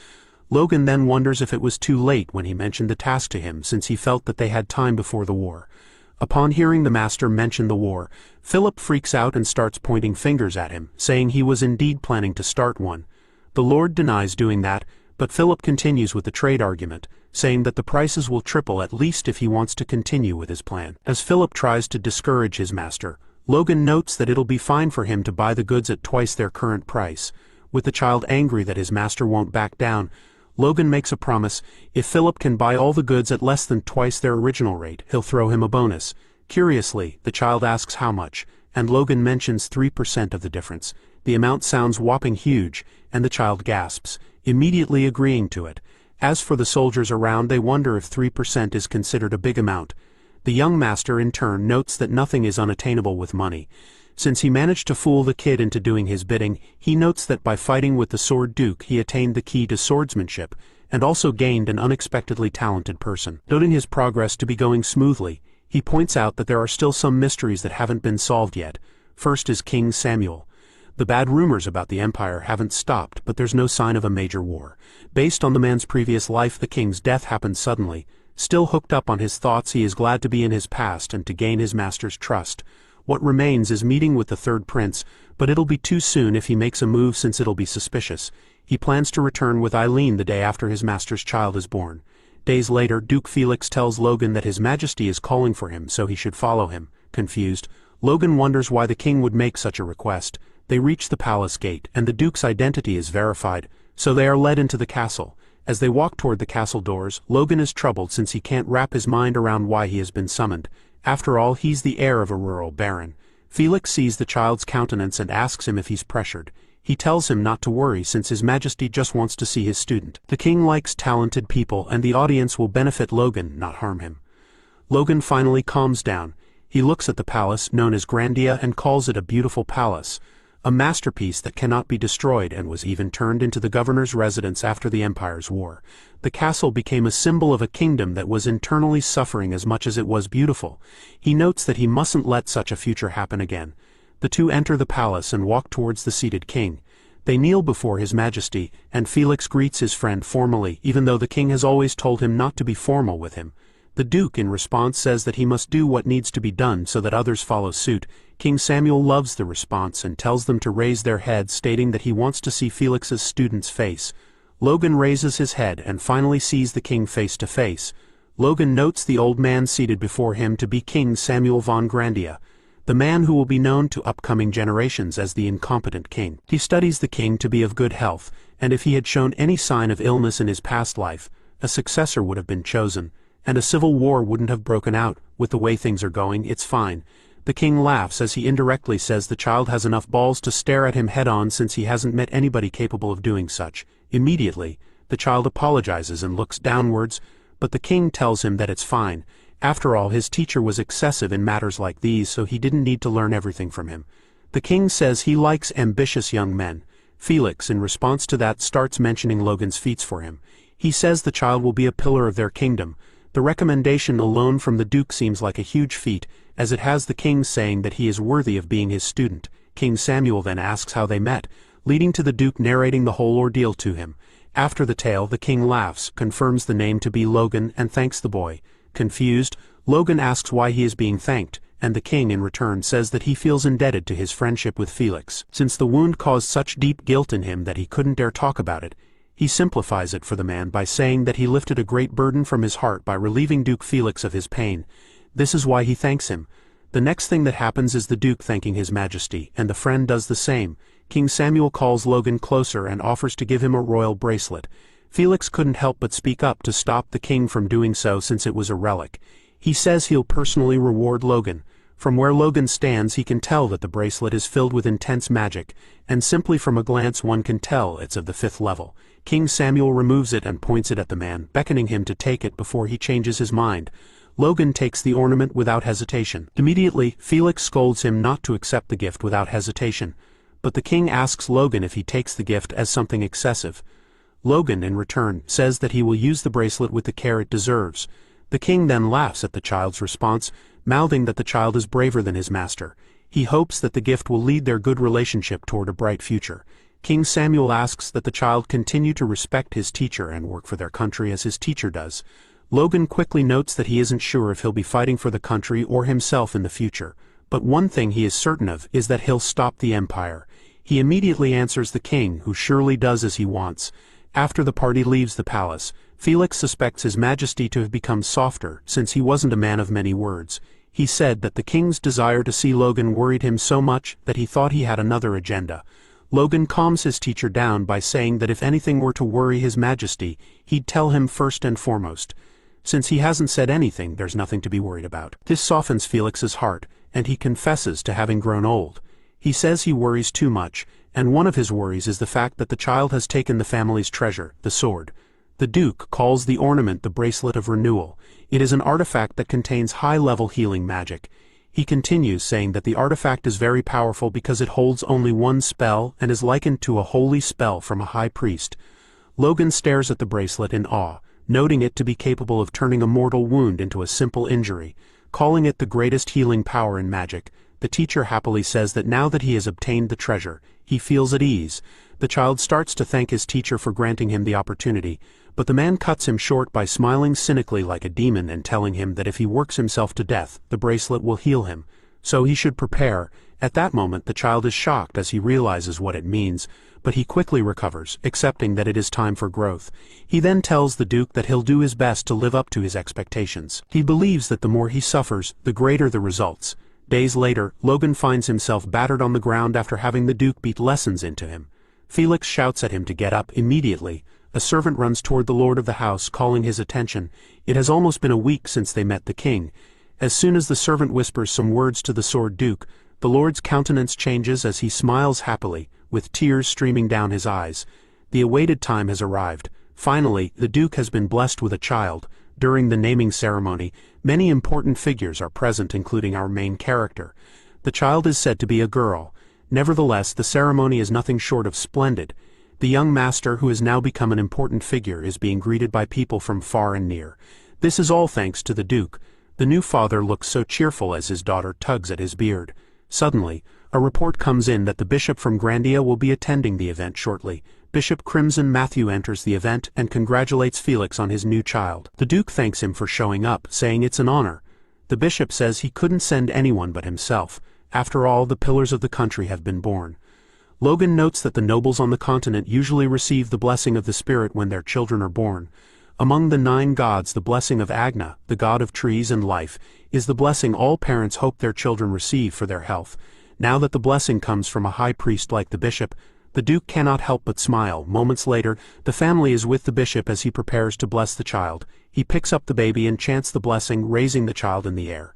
Logan then wonders if it was too late when he mentioned the task to him, since he felt that they had time before the war. Upon hearing the master mention the war, Philip freaks out and starts pointing fingers at him, saying he was indeed planning to start one. The Lord denies doing that, but Philip continues with the trade argument, saying that the prices will triple at least if he wants to continue with his plan. As Philip tries to discourage his master, Logan notes that it'll be fine for him to buy the goods at twice their current price. With the child angry that his master won't back down, Logan makes a promise: if Philip can buy all the goods at less than twice their original rate, he'll throw him a bonus. Curiously, the child asks how much, and Logan mentions 3% of the difference. The amount sounds whopping huge, and the child gasps, immediately agreeing to it. As for the soldiers around, they wonder if 3% is considered a big amount. The young master in turn notes that nothing is unattainable with money. Since he managed to fool the kid into doing his bidding, he notes that by fighting with the Sword Duke he attained the key to swordsmanship, and also gained an unexpectedly talented person. Noting his progress to be going smoothly, he points out that there are still some mysteries that haven't been solved yet. First is King Samuel. The bad rumors about the Empire haven't stopped, but there's no sign of a major war. Based on the man's previous life, the king's death happened suddenly. Still hooked up on his thoughts, he is glad to be in his past and to gain his master's trust. What remains is meeting with the third prince, but it'll be too soon if he makes a move since it'll be suspicious. He plans to return with Eileen the day after his master's child is born. Days later, Duke Felix tells Logan that his majesty is calling for him, so he should follow him. Confused, Logan wonders why the king would make such a request. They reach the palace gate, and the duke's identity is verified, so they are led into the castle. As they walk toward the castle doors, Logan is troubled since he can't wrap his mind around why he has been summoned. After all, he's the heir of a rural baron. Felix sees the child's countenance and asks him if he's pressured. He tells him not to worry since his majesty just wants to see his student. The king likes talented people, and the audience will benefit Logan, not harm him. Logan finally calms down. He looks at the palace, known as Grandia, and calls it a beautiful palace. A masterpiece that cannot be destroyed, and was even turned into the governor's residence after the Empire's war. The castle became a symbol of a kingdom that was internally suffering as much as it was beautiful. He notes that he mustn't let such a future happen again. The two enter the palace and walk towards the seated king. They kneel before his majesty, and Felix greets his friend formally, even though the king has always told him not to be formal with him. The duke in response says that he must do what needs to be done so that others follow suit. King Samuel loves the response and tells them to raise their heads, stating that he wants to see Felix's student's face. Logan raises his head and finally sees the king face to face. Logan notes the old man seated before him to be King Samuel von Grandia, the man who will be known to upcoming generations as the incompetent king. He studies the king to be of good health, and if he had shown any sign of illness in his past life, a successor would have been chosen, and a civil war wouldn't have broken out. With the way things are going, it's fine. The king laughs as he indirectly says the child has enough balls to stare at him head-on since he hasn't met anybody capable of doing such. Immediately, the child apologizes and looks downwards, but the king tells him that it's fine. After all, his teacher was excessive in matters like these, so he didn't need to learn everything from him. The king says he likes ambitious young men. Felix, in response to that, starts mentioning Logan's feats for him. He says the child will be a pillar of their kingdom. The recommendation alone from the duke seems like a huge feat, as it has the king saying that he is worthy of being his student. King Samuel then asks how they met, leading to the duke narrating the whole ordeal to him. After the tale, the king laughs, confirms the name to be Logan, and thanks the boy. Confused, Logan asks why he is being thanked, and the king in return says that he feels indebted to his friendship with Felix. Since the wound caused such deep guilt in him that he couldn't dare talk about it, he simplifies it for the man by saying that he lifted a great burden from his heart by relieving Duke Felix of his pain. This is why he thanks him. The next thing that happens is the Duke thanking His Majesty, and the friend does the same. King Samuel calls Logan closer and offers to give him a royal bracelet. Felix couldn't help but speak up to stop the king from doing so since it was a relic. He says he'll personally reward Logan. From where Logan stands he can tell that the bracelet is filled with intense magic, and simply from a glance one can tell it's of the 5th level. King Samuel removes it and points it at the man, beckoning him to take it before he changes his mind. Logan takes the ornament without hesitation. Immediately, Felix scolds him not to accept the gift without hesitation, but the king asks Logan if he takes the gift as something excessive. Logan, in return, says that he will use the bracelet with the care it deserves. The king then laughs at the child's response, mouthing that the child is braver than his master. He hopes that the gift will lead their good relationship toward a bright future. King Samuel asks that the child continue to respect his teacher and work for their country as his teacher does. Logan quickly notes that he isn't sure if he'll be fighting for the country or himself in the future, but one thing he is certain of is that he'll stop the empire. He immediately answers the king, who surely does as he wants. After the party leaves the palace, Felix suspects His Majesty to have become softer since he wasn't a man of many words. He said that the king's desire to see Logan worried him so much that he thought he had another agenda. Logan calms his teacher down by saying that if anything were to worry His Majesty, he'd tell him first and foremost. Since he hasn't said anything, there's nothing to be worried about. This softens Felix's heart, and he confesses to having grown old. He says he worries too much, and one of his worries is the fact that the child has taken the family's treasure, the sword. The Duke calls the ornament the Bracelet of Renewal. It is an artifact that contains high-level healing magic. He continues saying that the artifact is very powerful because it holds only one spell and is likened to a holy spell from a high priest. Logan stares at the bracelet in awe, noting it to be capable of turning a mortal wound into a simple injury. Calling it the greatest healing power in magic, the teacher happily says that now that he has obtained the treasure, he feels at ease. The child starts to thank his teacher for granting him the opportunity, but the man cuts him short by smiling cynically like a demon and telling him that if he works himself to death, the bracelet will heal him. So he should prepare. At that moment the child is shocked as he realizes what it means, but he quickly recovers, accepting that it is time for growth. He then tells the Duke that he'll do his best to live up to his expectations. He believes that the more he suffers, the greater the results. Days later, Logan finds himself battered on the ground after having the Duke beat lessons into him. Felix shouts at him to get up immediately. A servant runs toward the lord of the house, calling his attention. It has almost been a week since they met the king. As soon as the servant whispers some words to the sword Duke, the lord's countenance changes as he smiles happily, with tears streaming down his eyes. The awaited time has arrived. Finally, the Duke has been blessed with a child. During the naming ceremony, many important figures are present, including our main character. The child is said to be a girl. Nevertheless, the ceremony is nothing short of splendid. The young master, who has now become an important figure, is being greeted by people from far and near. This is all thanks to the Duke. The new father looks so cheerful as his daughter tugs at his beard. Suddenly, a report comes in that the bishop from Grandia will be attending the event shortly. Bishop Crimson Matthew enters the event and congratulates Felix on his new child. The Duke thanks him for showing up, saying it's an honor. The bishop says he couldn't send anyone but himself. After all, the pillars of the country have been born. Logan notes that the nobles on the continent usually receive the blessing of the spirit when their children are born. Among the 9 gods, the blessing of Agna, the god of trees and life, is the blessing all parents hope their children receive for their health. Now that the blessing comes from a high priest like the bishop, the Duke cannot help but smile. Moments later, the family is with the bishop as he prepares to bless the child. He picks up the baby and chants the blessing, raising the child in the air.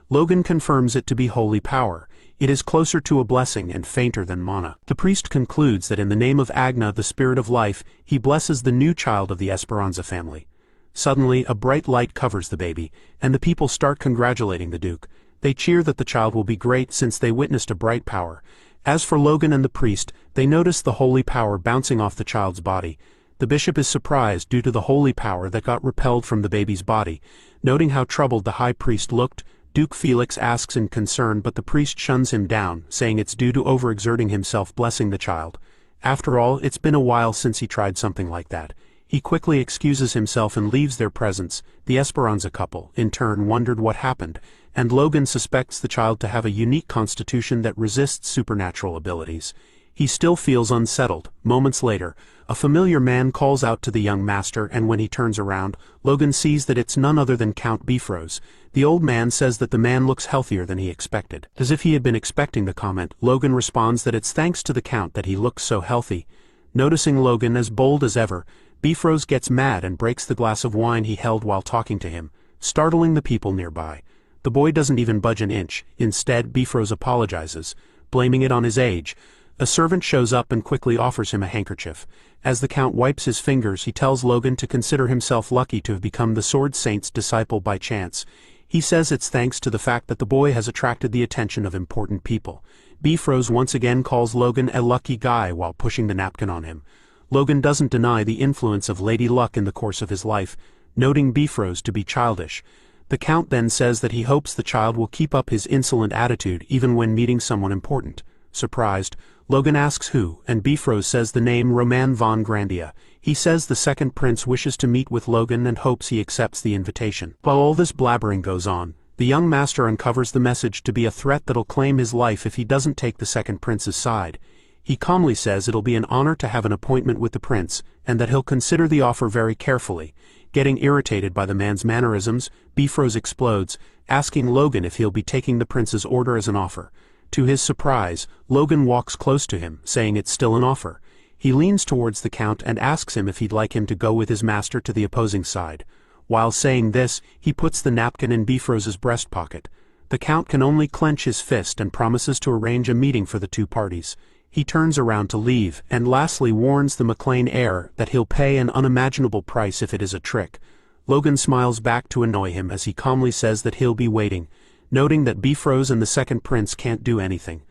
Logan confirms it to be holy power. It is closer to a blessing and fainter than mana. The priest concludes that in the name of Agna, the spirit of life, he blesses the new child of the Esperanza family. Suddenly, a bright light covers the baby, and the people start congratulating the Duke. They cheer that the child will be great since they witnessed a bright power. As for Logan and the priest, they notice the holy power bouncing off the child's body. The bishop is surprised due to the holy power that got repelled from the baby's body. Noting how troubled the high priest looked, Duke Felix asks in concern, but the priest shuns him down, saying it's due to overexerting himself blessing the child. After all, it's been a while since he tried something like that. He quickly excuses himself and leaves their presence. The Esperanza couple, in turn, wondered what happened, and Logan suspects the child to have a unique constitution that resists supernatural abilities. He still feels unsettled. Moments later, a familiar man calls out to the young master, and when he turns around, Logan sees that it's none other than Count Bifrost. The old man says that the man looks healthier than he expected. As if he had been expecting the comment, Logan responds that it's thanks to the Count that he looks so healthy. Noticing Logan as bold as ever, Bifrost gets mad and breaks the glass of wine he held while talking to him, startling the people nearby. The boy doesn't even budge an inch. Instead, Bifrost apologizes, blaming it on his age. A servant shows up and quickly offers him a handkerchief. As the Count wipes his fingers, he tells Logan to consider himself lucky to have become the Sword Saint's disciple by chance. He says it's thanks to the fact that the boy has attracted the attention of important people. Bifrost once again calls Logan a lucky guy while pushing the napkin on him. Logan doesn't deny the influence of Lady Luck in the course of his life, noting Bifrost to be childish. The Count then says that he hopes the child will keep up his insolent attitude even when meeting someone important. Surprised, Logan asks who, and Bifrost says the name Roman von Grandia. He says the second prince wishes to meet with Logan and hopes he accepts the invitation. While all this blabbering goes on, the young master uncovers the message to be a threat that'll claim his life if he doesn't take the second prince's side. He calmly says it'll be an honor to have an appointment with the prince, and that he'll consider the offer very carefully. Getting irritated by the man's mannerisms, Bifrost explodes, asking Logan if he'll be taking the prince's order as an offer. To his surprise, Logan walks close to him, saying it's still an offer. He leans towards the Count and asks him if he'd like him to go with his master to the opposing side. While saying this, he puts the napkin in Bifrost's breast pocket. The Count can only clench his fist and promises to arrange a meeting for the two parties. He turns around to leave, and lastly warns the McLean heir that he'll pay an unimaginable price if it is a trick. Logan smiles back to annoy him as he calmly says that he'll be waiting, noting that Bifrost and the second prince can't do anything.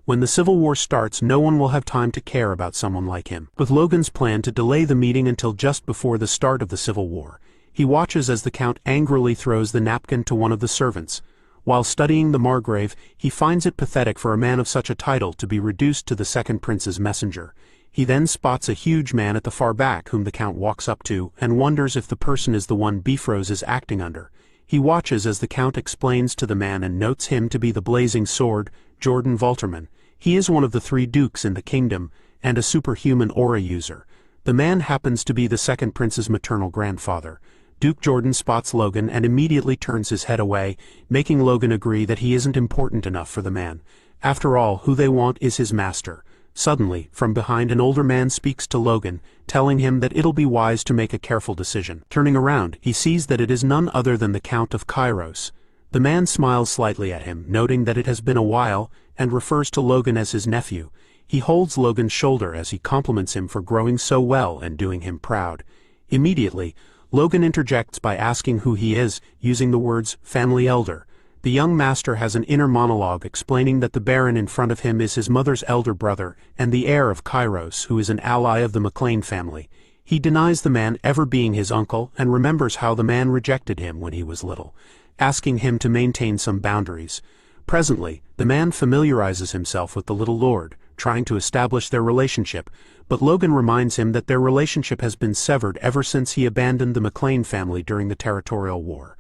When the Civil War starts, no one will have time to care about someone like him. With Logan's plan to delay the meeting until just before the start of the Civil War, he watches as the Count angrily throws the napkin to one of the servants. While studying the Margrave, he finds it pathetic for a man of such a title to be reduced to the second prince's messenger. He then spots a huge man at the far back whom the Count walks up to and wonders if the person is the one Bifrost is acting under. He watches as the Count explains to the man and notes him to be the Blazing Sword, Jordan Valterman. He is one of the 3 dukes in the kingdom, and a superhuman aura user. The man happens to be the second prince's maternal grandfather. Duke Jordan spots Logan and immediately turns his head away, making Logan agree that he isn't important enough for the man. After all, who they want is his master. Suddenly, from behind, an older man speaks to Logan, telling him that it'll be wise to make a careful decision. Turning around, he sees that it is none other than the Count of Kairos. The man smiles slightly at him, noting that it has been a while, and refers to Logan as his nephew. He holds Logan's shoulder as he compliments him for growing so well and doing him proud. Immediately, Logan interjects by asking who he is, using the words family elder. The young master has an inner monologue explaining that the Baron in front of him is his mother's elder brother and the heir of Kairos, who is an ally of the McLean family. He denies the man ever being his uncle and remembers how the man rejected him when he was little, asking him to maintain some boundaries. Presently, the man familiarizes himself with the little lord, trying to establish their relationship, but Logan reminds him that their relationship has been severed ever since he abandoned the McLean family during the Territorial War.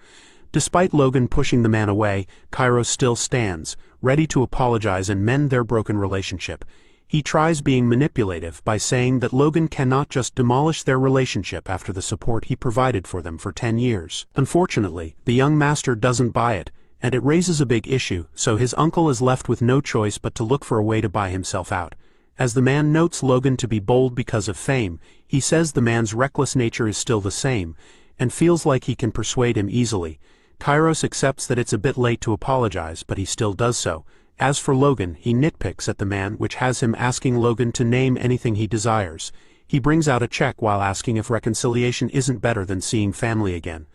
Despite Logan pushing the man away, Kairos still stands, ready to apologize and mend their broken relationship. He tries being manipulative by saying that Logan cannot just demolish their relationship after the support he provided for them for 10 years. Unfortunately, the young master doesn't buy it, and it raises a big issue, so his uncle is left with no choice but to look for a way to buy himself out. As the man notes Logan to be bold because of fame, he says the man's reckless nature is still the same, and feels like he can persuade him easily. Kairos accepts that it's a bit late to apologize, but he still does so. As for Logan, he nitpicks at the man, which has him asking Logan to name anything he desires. He brings out a check while asking if reconciliation isn't better than seeing family again.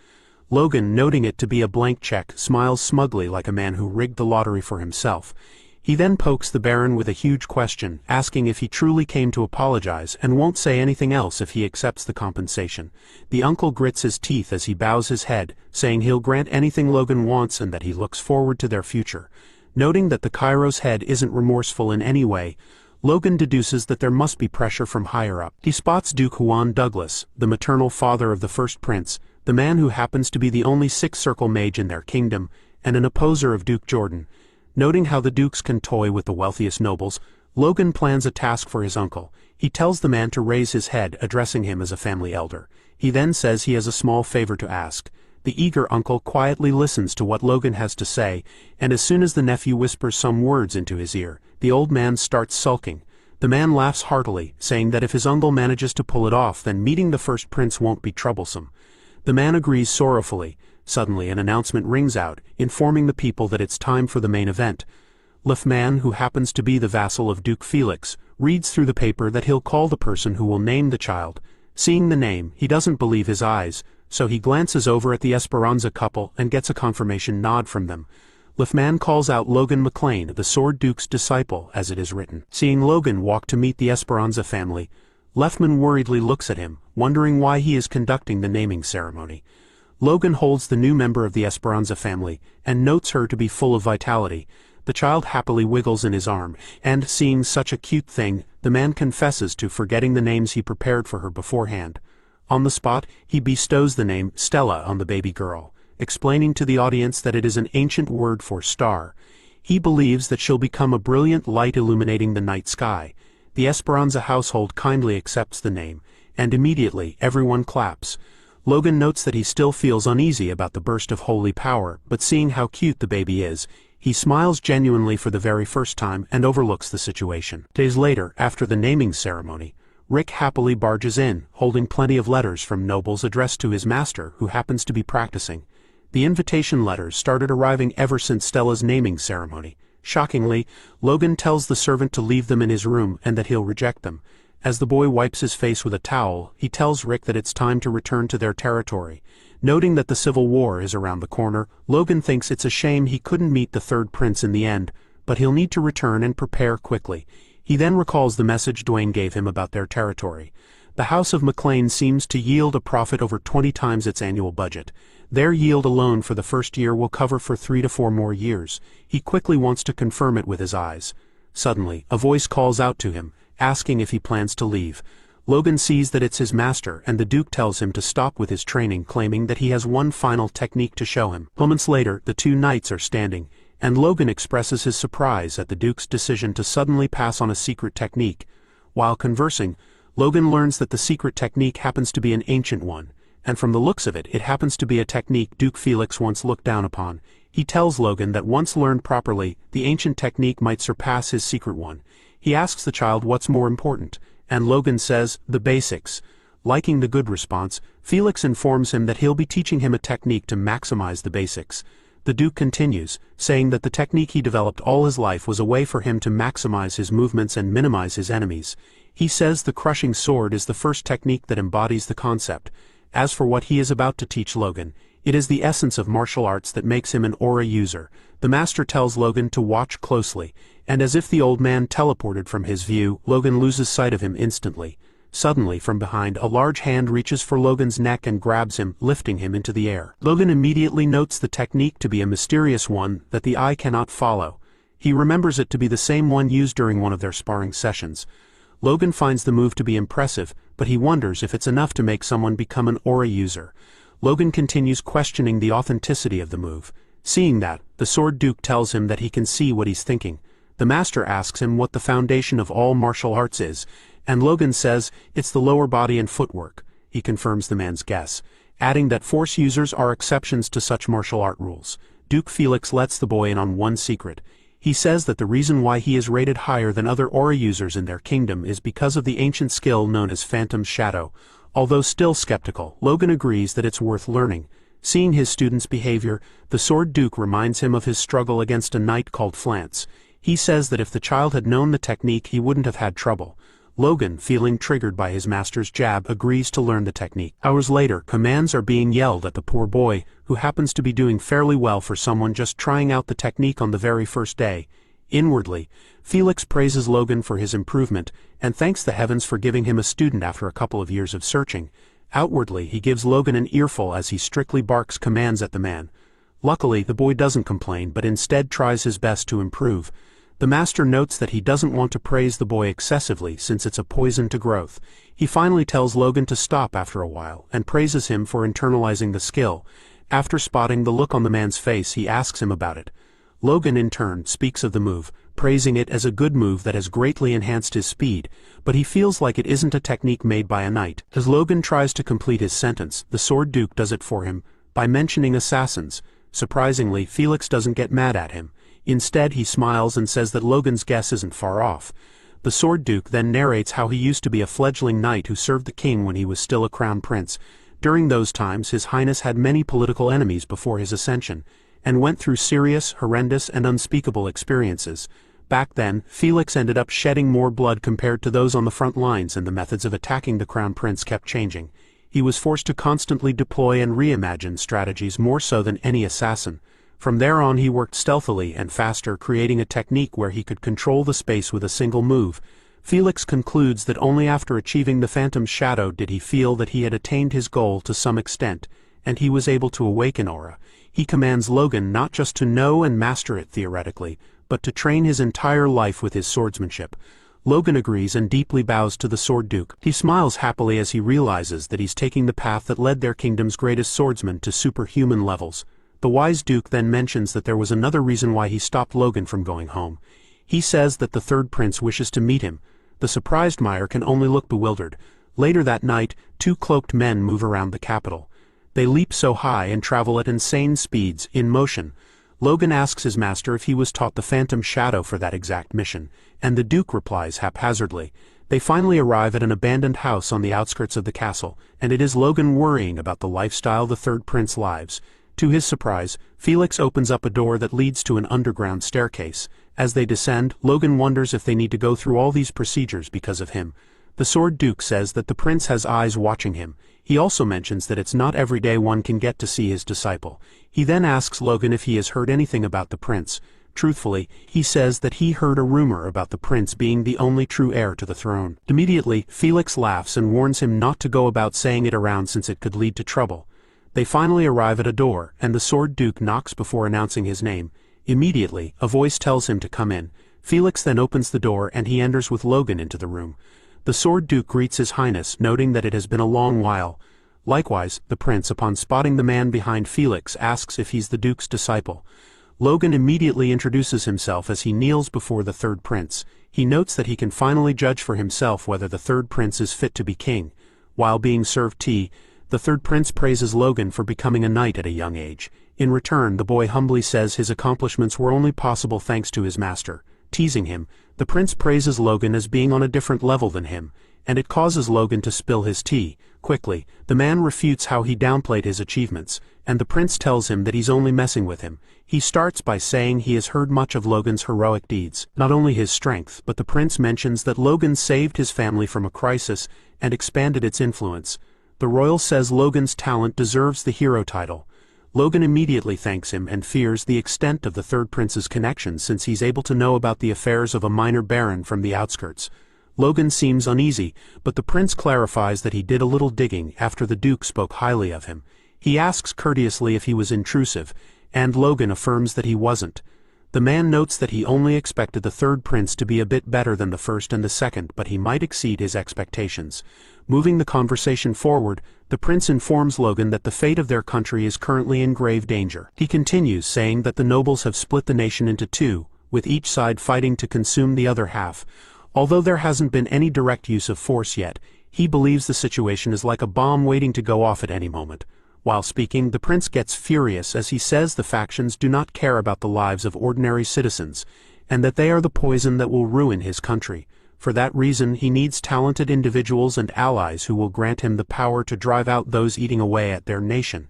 Logan, noting it to be a blank check, smiles smugly like a man who rigged the lottery for himself. He then pokes the Baron with a huge question, asking if he truly came to apologize and won't say anything else if he accepts the compensation. The uncle grits his teeth as he bows his head, saying he'll grant anything Logan wants and that he looks forward to their future. Noting that the Kairos head isn't remorseful in any way, Logan deduces that there must be pressure from higher up. He spots Duke Huan Douglas, the maternal father of the first prince, the man who happens to be the only six-circle mage in their kingdom, and an opposer of Duke Jordan. Noting how the dukes can toy with the wealthiest nobles, Logan plans a task for his uncle. He tells the man to raise his head, addressing him as a family elder. He then says he has a small favor to ask. The eager uncle quietly listens to what Logan has to say, and as soon as the nephew whispers some words into his ear, the old man starts sulking. The man laughs heartily, saying that if his uncle manages to pull it off, then meeting the first prince won't be troublesome. The man agrees sorrowfully. Suddenly an announcement rings out, informing the people that it's time for the main event. Lefman, who happens to be the vassal of Duke Felix, reads through the paper that he'll call the person who will name the child. Seeing the name, he doesn't believe his eyes, so he glances over at the Esperanza couple and gets a confirmation nod from them. Lefman calls out Logan McLean, the Sword Duke's disciple, as it is written. Seeing Logan walk to meet the Esperanza family, Lefman worriedly looks at him, wondering why he is conducting the naming ceremony. Logan holds the new member of the Esperanza family, and notes her to be full of vitality. The child happily wiggles in his arm, and, seeing such a cute thing, the man confesses to forgetting the names he prepared for her beforehand. On the spot, he bestows the name Stella on the baby girl, explaining to the audience that it is an ancient word for star. He believes that she'll become a brilliant light illuminating the night sky. The Esperanza household kindly accepts the name, and immediately everyone claps. Logan notes that he still feels uneasy about the burst of holy power, but seeing how cute the baby is, he smiles genuinely for the very first time and overlooks the situation. Days later, after the naming ceremony, Rick happily barges in, holding plenty of letters from nobles addressed to his master, who happens to be practicing. The invitation letters started arriving ever since Stella's naming ceremony. Shockingly, Logan tells the servant to leave them in his room and that he'll reject them. As the boy wipes his face with a towel, he tells Rick that it's time to return to their territory. Noting that the Civil War is around the corner, Logan thinks it's a shame he couldn't meet the third prince in the end, but he'll need to return and prepare quickly. He then recalls the message Dwayne gave him about their territory. The House of McLean seems to yield a profit over 20 times its annual budget. Their yield alone for the first year will cover for 3 to 4 more years. He quickly wants to confirm it with his eyes. Suddenly, a voice calls out to him, asking if he plans to leave. Logan sees that it's his master, and the Duke tells him to stop with his training, claiming that he has one final technique to show him. Moments later, the two knights are standing, and Logan expresses his surprise at the Duke's decision to suddenly pass on a secret technique. While conversing, Logan learns that the secret technique happens to be an ancient one, and from the looks of it, it happens to be a technique Duke Felix once looked down upon. He tells Logan that once learned properly, the ancient technique might surpass his secret one. He asks the child what's more important, and Logan says, the basics. Liking the good response, Felix informs him that he'll be teaching him a technique to maximize the basics. The Duke continues, saying that the technique he developed all his life was a way for him to maximize his movements and minimize his enemies. He says the crushing sword is the first technique that embodies the concept. As for what he is about to teach Logan, it is the essence of martial arts that makes him an aura user. The master tells Logan to watch closely, and as if the old man teleported from his view, Logan loses sight of him instantly. Suddenly, from behind, a large hand reaches for Logan's neck and grabs him, lifting him into the air. Logan immediately notes the technique to be a mysterious one that the eye cannot follow. He remembers it to be the same one used during one of their sparring sessions. Logan finds the move to be impressive, but he wonders if it's enough to make someone become an aura user. Logan continues questioning the authenticity of the move. Seeing that, the Sword Duke tells him that he can see what he's thinking. The master asks him what the foundation of all martial arts is, and Logan says it's the lower body and footwork. He confirms the man's guess, adding that force users are exceptions to such martial art rules. Duke Felix lets the boy in on one secret. He says that the reason why he is rated higher than other aura users in their kingdom is because of the ancient skill known as Phantom Shadow. Although still skeptical, Logan agrees that it's worth learning. Seeing his student's behavior, the Sword Duke reminds him of his struggle against a knight called Flance. He says that if the child had known the technique, he wouldn't have had trouble. Logan, feeling triggered by his master's jab, agrees to learn the technique. Hours later, commands are being yelled at the poor boy, who happens to be doing fairly well for someone just trying out the technique on the very first day. Inwardly, Felix praises Logan for his improvement, and thanks the heavens for giving him a student after a couple of years of searching. Outwardly, he gives Logan an earful as he strictly barks commands at the man. Luckily, the boy doesn't complain, but instead tries his best to improve. The master notes that he doesn't want to praise the boy excessively since it's a poison to growth. He finally tells Logan to stop after a while and praises him for internalizing the skill. After spotting the look on the man's face, he asks him about it. Logan in turn speaks of the move, praising it as a good move that has greatly enhanced his speed, but he feels like it isn't a technique made by a knight. As Logan tries to complete his sentence, the Sword Duke does it for him by mentioning assassins. Surprisingly, Felix doesn't get mad at him. Instead, he smiles and says that Logan's guess isn't far off. The Sword Duke then narrates how he used to be a fledgling knight who served the king when he was still a crown prince. During those times, His Highness had many political enemies before his ascension, and went through serious, horrendous, and unspeakable experiences. Back then, Felix ended up shedding more blood compared to those on the front lines, and the methods of attacking the crown prince kept changing. He was forced to constantly deploy and reimagine strategies more so than any assassin. From there on, he worked stealthily and faster, creating a technique where he could control the space with a single move. Felix concludes that only after achieving the Phantom's shadow did he feel that he had attained his goal to some extent, and he was able to awaken aura. He commands Logan not just to know and master it theoretically, but to train his entire life with his swordsmanship. Logan agrees and deeply bows to the Sword Duke. He smiles happily as he realizes that he's taking the path that led their kingdom's greatest swordsman to superhuman levels. The wise Duke then mentions that there was another reason why he stopped Logan from going home. He says that the third prince wishes to meet him. The surprised Meyer can only look bewildered. Later that night, two cloaked men move around the capital. They leap so high and travel at insane speeds, in motion. Logan asks his master if he was taught the Phantom Shadow for that exact mission, and the Duke replies haphazardly. They finally arrive at an abandoned house on the outskirts of the castle, and it is Logan worrying about the lifestyle the third prince lives. To his surprise, Felix opens up a door that leads to an underground staircase. As they descend, Logan wonders if they need to go through all these procedures because of him. The Sword Duke says that the prince has eyes watching him. He also mentions that it's not every day one can get to see his disciple. He then asks Logan if he has heard anything about the prince. Truthfully, he says that he heard a rumor about the prince being the only true heir to the throne. Immediately, Felix laughs and warns him not to go about saying it around since it could lead to trouble. They finally arrive at a door, and the Sword Duke knocks before announcing his name. Immediately, a voice tells him to come in. Felix then opens the door and he enters with Logan into the room. The Sword Duke greets His Highness, noting that it has been a long while. Likewise, the prince, upon spotting the man behind Felix, asks if he's the Duke's disciple. Logan immediately introduces himself as he kneels before the third prince. He notes that he can finally judge for himself whether the third prince is fit to be king. While being served tea, the third prince praises Logan for becoming a knight at a young age. In return, the boy humbly says his accomplishments were only possible thanks to his master. Teasing him, the prince praises Logan as being on a different level than him, and it causes Logan to spill his tea. Quickly, the man refutes how he downplayed his achievements, and the prince tells him that he's only messing with him. He starts by saying he has heard much of Logan's heroic deeds, not only his strength, but the prince mentions that Logan saved his family from a crisis and expanded its influence. The royal says Logan's talent deserves the hero title. Logan immediately thanks him and fears the extent of the third prince's connection since he's able to know about the affairs of a minor baron from the outskirts. Logan seems uneasy, but the prince clarifies that he did a little digging after the Duke spoke highly of him. He asks courteously if he was intrusive, and Logan affirms that he wasn't. The man notes that he only expected the third prince to be a bit better than the first and the second, but he might exceed his expectations. Moving the conversation forward, the prince informs Logan that the fate of their country is currently in grave danger. He continues, saying that the nobles have split the nation into two, with each side fighting to consume the other half. Although there hasn't been any direct use of force yet, he believes the situation is like a bomb waiting to go off at any moment. While speaking, the prince gets furious as he says the factions do not care about the lives of ordinary citizens, and that they are the poison that will ruin his country. For that reason, he needs talented individuals and allies who will grant him the power to drive out those eating away at their nation.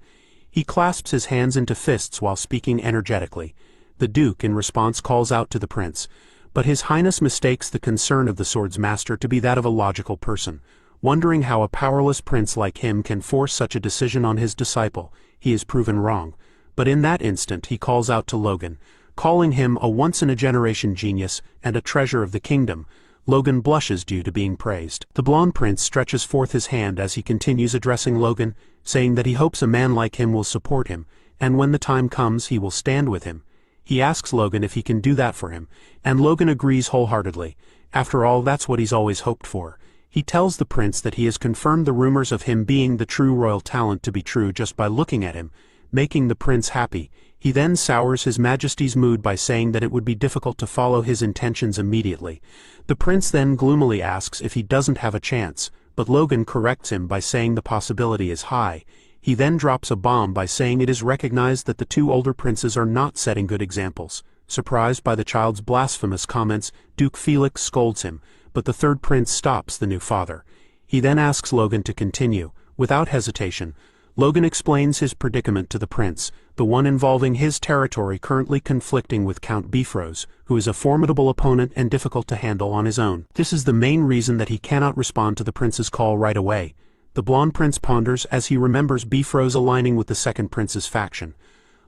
He clasps his hands into fists while speaking energetically. The Duke, in response, calls out to the prince, but His Highness mistakes the concern of the sword's master to be that of a logical person. Wondering how a powerless prince like him can force such a decision on his disciple, he is proven wrong. But in that instant he calls out to Logan, calling him a once-in-a-generation genius and a treasure of the kingdom. Logan blushes due to being praised. The blonde prince stretches forth his hand as he continues addressing Logan, saying that he hopes a man like him will support him, and when the time comes he will stand with him. He asks Logan if he can do that for him, and Logan agrees wholeheartedly. After all, that's what he's always hoped for. He tells the prince that he has confirmed the rumors of him being the true royal talent to be true just by looking at him, making the prince happy. He then sours His Majesty's mood by saying that it would be difficult to follow his intentions immediately. The prince then gloomily asks if he doesn't have a chance, but Logan corrects him by saying the possibility is high. He then drops a bomb by saying it is recognized that the two older princes are not setting good examples. Surprised by the child's blasphemous comments, Duke Felix scolds him, but the third prince stops the new father. He then asks Logan to continue. Without hesitation, Logan explains his predicament to the prince, the one involving his territory currently conflicting with Count Bifrost, who is a formidable opponent and difficult to handle on his own. This is the main reason that he cannot respond to the prince's call right away. The blonde prince ponders as he remembers Bifrost aligning with the second prince's faction.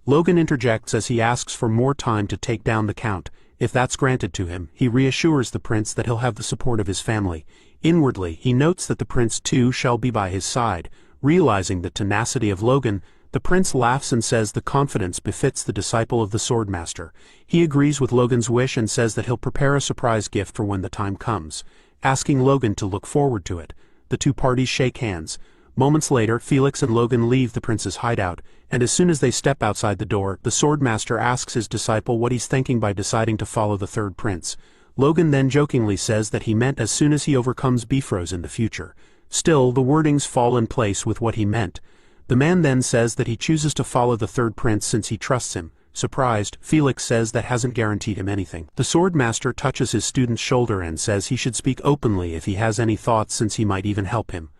Logan interjects as he asks for more time to take down the count. If that's granted to him, he reassures the prince that he'll have the support of his family. Inwardly, he notes that the prince too shall be by his side. Realizing the tenacity of Logan, the prince laughs and says the confidence befits the disciple of the swordmaster. He agrees with Logan's wish and says that he'll prepare a surprise gift for when the time comes, asking Logan to look forward to it. The two parties shake hands. Moments later, Felix and Logan leave the prince's hideout, and as soon as they step outside the door, the swordmaster asks his disciple what he's thinking by deciding to follow the third prince. Logan then jokingly says that he meant as soon as he overcomes Bifrost in the future. Still, the wordings fall in place with what he meant. The man then says that he chooses to follow the third prince since he trusts him. Surprised, Felix says that hasn't guaranteed him anything. The swordmaster touches his student's shoulder and says he should speak openly if he has any thoughts since he might even help him.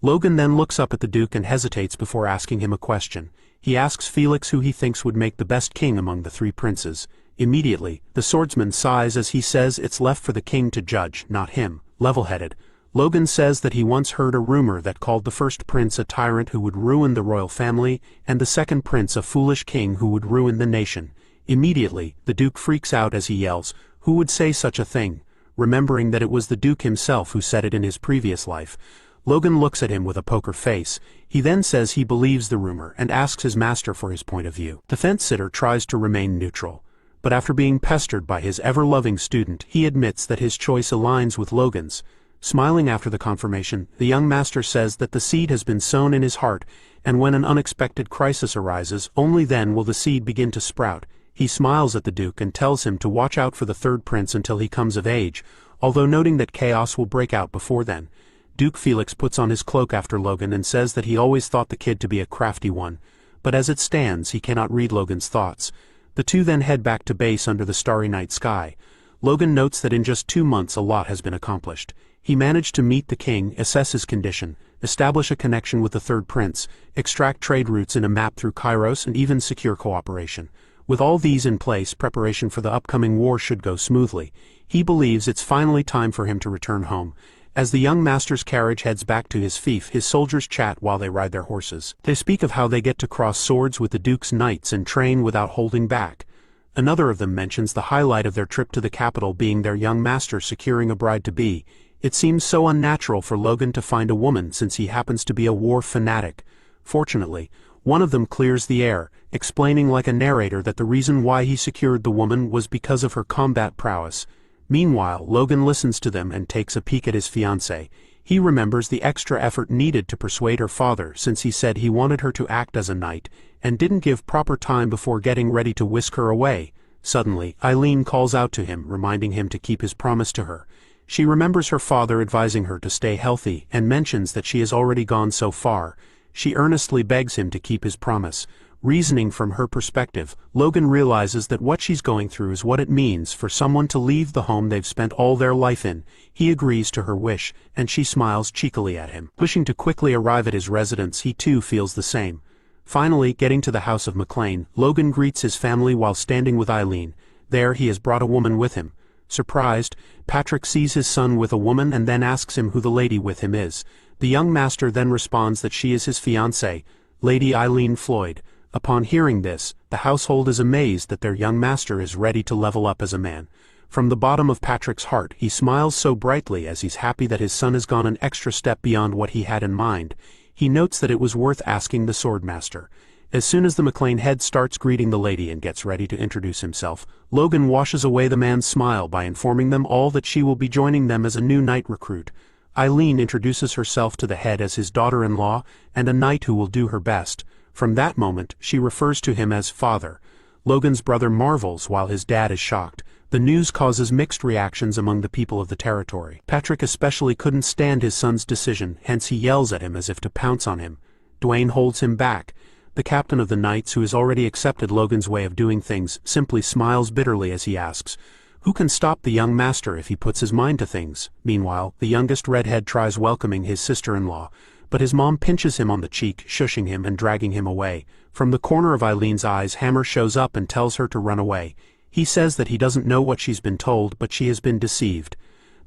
Logan then looks up at the Duke and hesitates before asking him a question. He asks Felix who he thinks would make the best king among the three princes. Immediately, the swordsman sighs as he says it's left for the king to judge, not him. Level-headed, Logan says that he once heard a rumor that called the first prince a tyrant who would ruin the royal family, and the second prince a foolish king who would ruin the nation. Immediately, the Duke freaks out as he yells, "Who would say such a thing?" remembering that it was the Duke himself who said it in his previous life. Logan looks at him with a poker face. He then says he believes the rumor and asks his master for his point of view. The fence-sitter tries to remain neutral, but after being pestered by his ever-loving student, he admits that his choice aligns with Logan's. Smiling after the confirmation, the young master says that the seed has been sown in his heart, and when an unexpected crisis arises, only then will the seed begin to sprout. He smiles at the Duke and tells him to watch out for the third prince until he comes of age, although noting that chaos will break out before then. Duke Felix puts on his cloak after Logan and says that he always thought the kid to be a crafty one, but as it stands, he cannot read Logan's thoughts. The two then head back to base under the starry night sky. Logan notes that in just 2 months a lot has been accomplished. He managed to meet the king, assess his condition, establish a connection with the third prince, extract trade routes in a map through Kairos, and even secure cooperation. With all these in place, preparation for the upcoming war should go smoothly. He believes it's finally time for him to return home. As the young master's carriage heads back to his fief, his soldiers chat while they ride their horses. They speak of how they get to cross swords with the Duke's knights and train without holding back. Another of them mentions the highlight of their trip to the capital being their young master securing a bride-to-be. It seems so unnatural for Logan to find a woman since he happens to be a war fanatic. Fortunately, one of them clears the air, explaining like a narrator that the reason why he secured the woman was because of her combat prowess. Meanwhile, Logan listens to them and takes a peek at his fiancée. He remembers the extra effort needed to persuade her father since he said he wanted her to act as a knight, and didn't give proper time before getting ready to whisk her away. Suddenly, Eileen calls out to him, reminding him to keep his promise to her. She remembers her father advising her to stay healthy and mentions that she has already gone so far. She earnestly begs him to keep his promise. Reasoning from her perspective, Logan realizes that what she's going through is what it means for someone to leave the home they've spent all their life in. He agrees to her wish, and she smiles cheekily at him. Wishing to quickly arrive at his residence, he too feels the same. Finally, getting to the house of McLean, Logan greets his family while standing with Eileen. There he has brought a woman with him. Surprised, Patrick sees his son with a woman and then asks him who the lady with him is. The young master then responds that she is his fiancée, Lady Eileen Floyd. Upon hearing this, the household is amazed that their young master is ready to level up as a man. From the bottom of Patrick's heart, he smiles so brightly as he's happy that his son has gone an extra step beyond what he had in mind. He notes that it was worth asking the swordmaster. As soon as the McLean head starts greeting the lady and gets ready to introduce himself, Logan washes away the man's smile by informing them all that she will be joining them as a new knight recruit. Eileen introduces herself to the head as his daughter-in-law and a knight who will do her best. From that moment, she refers to him as father. Logan's brother marvels while his dad is shocked. The news causes mixed reactions among the people of the territory. Patrick especially couldn't stand his son's decision, hence he yells at him as if to pounce on him. Dwayne holds him back. The captain of the Knights, who has already accepted Logan's way of doing things, simply smiles bitterly as he asks, "Who can stop the young master if he puts his mind to things?" Meanwhile, the youngest redhead tries welcoming his sister-in-law, but his mom pinches him on the cheek, shushing him and dragging him away. From the corner of Eileen's eyes, Hammer shows up and tells her to run away. He says that he doesn't know what she's been told, but she has been deceived.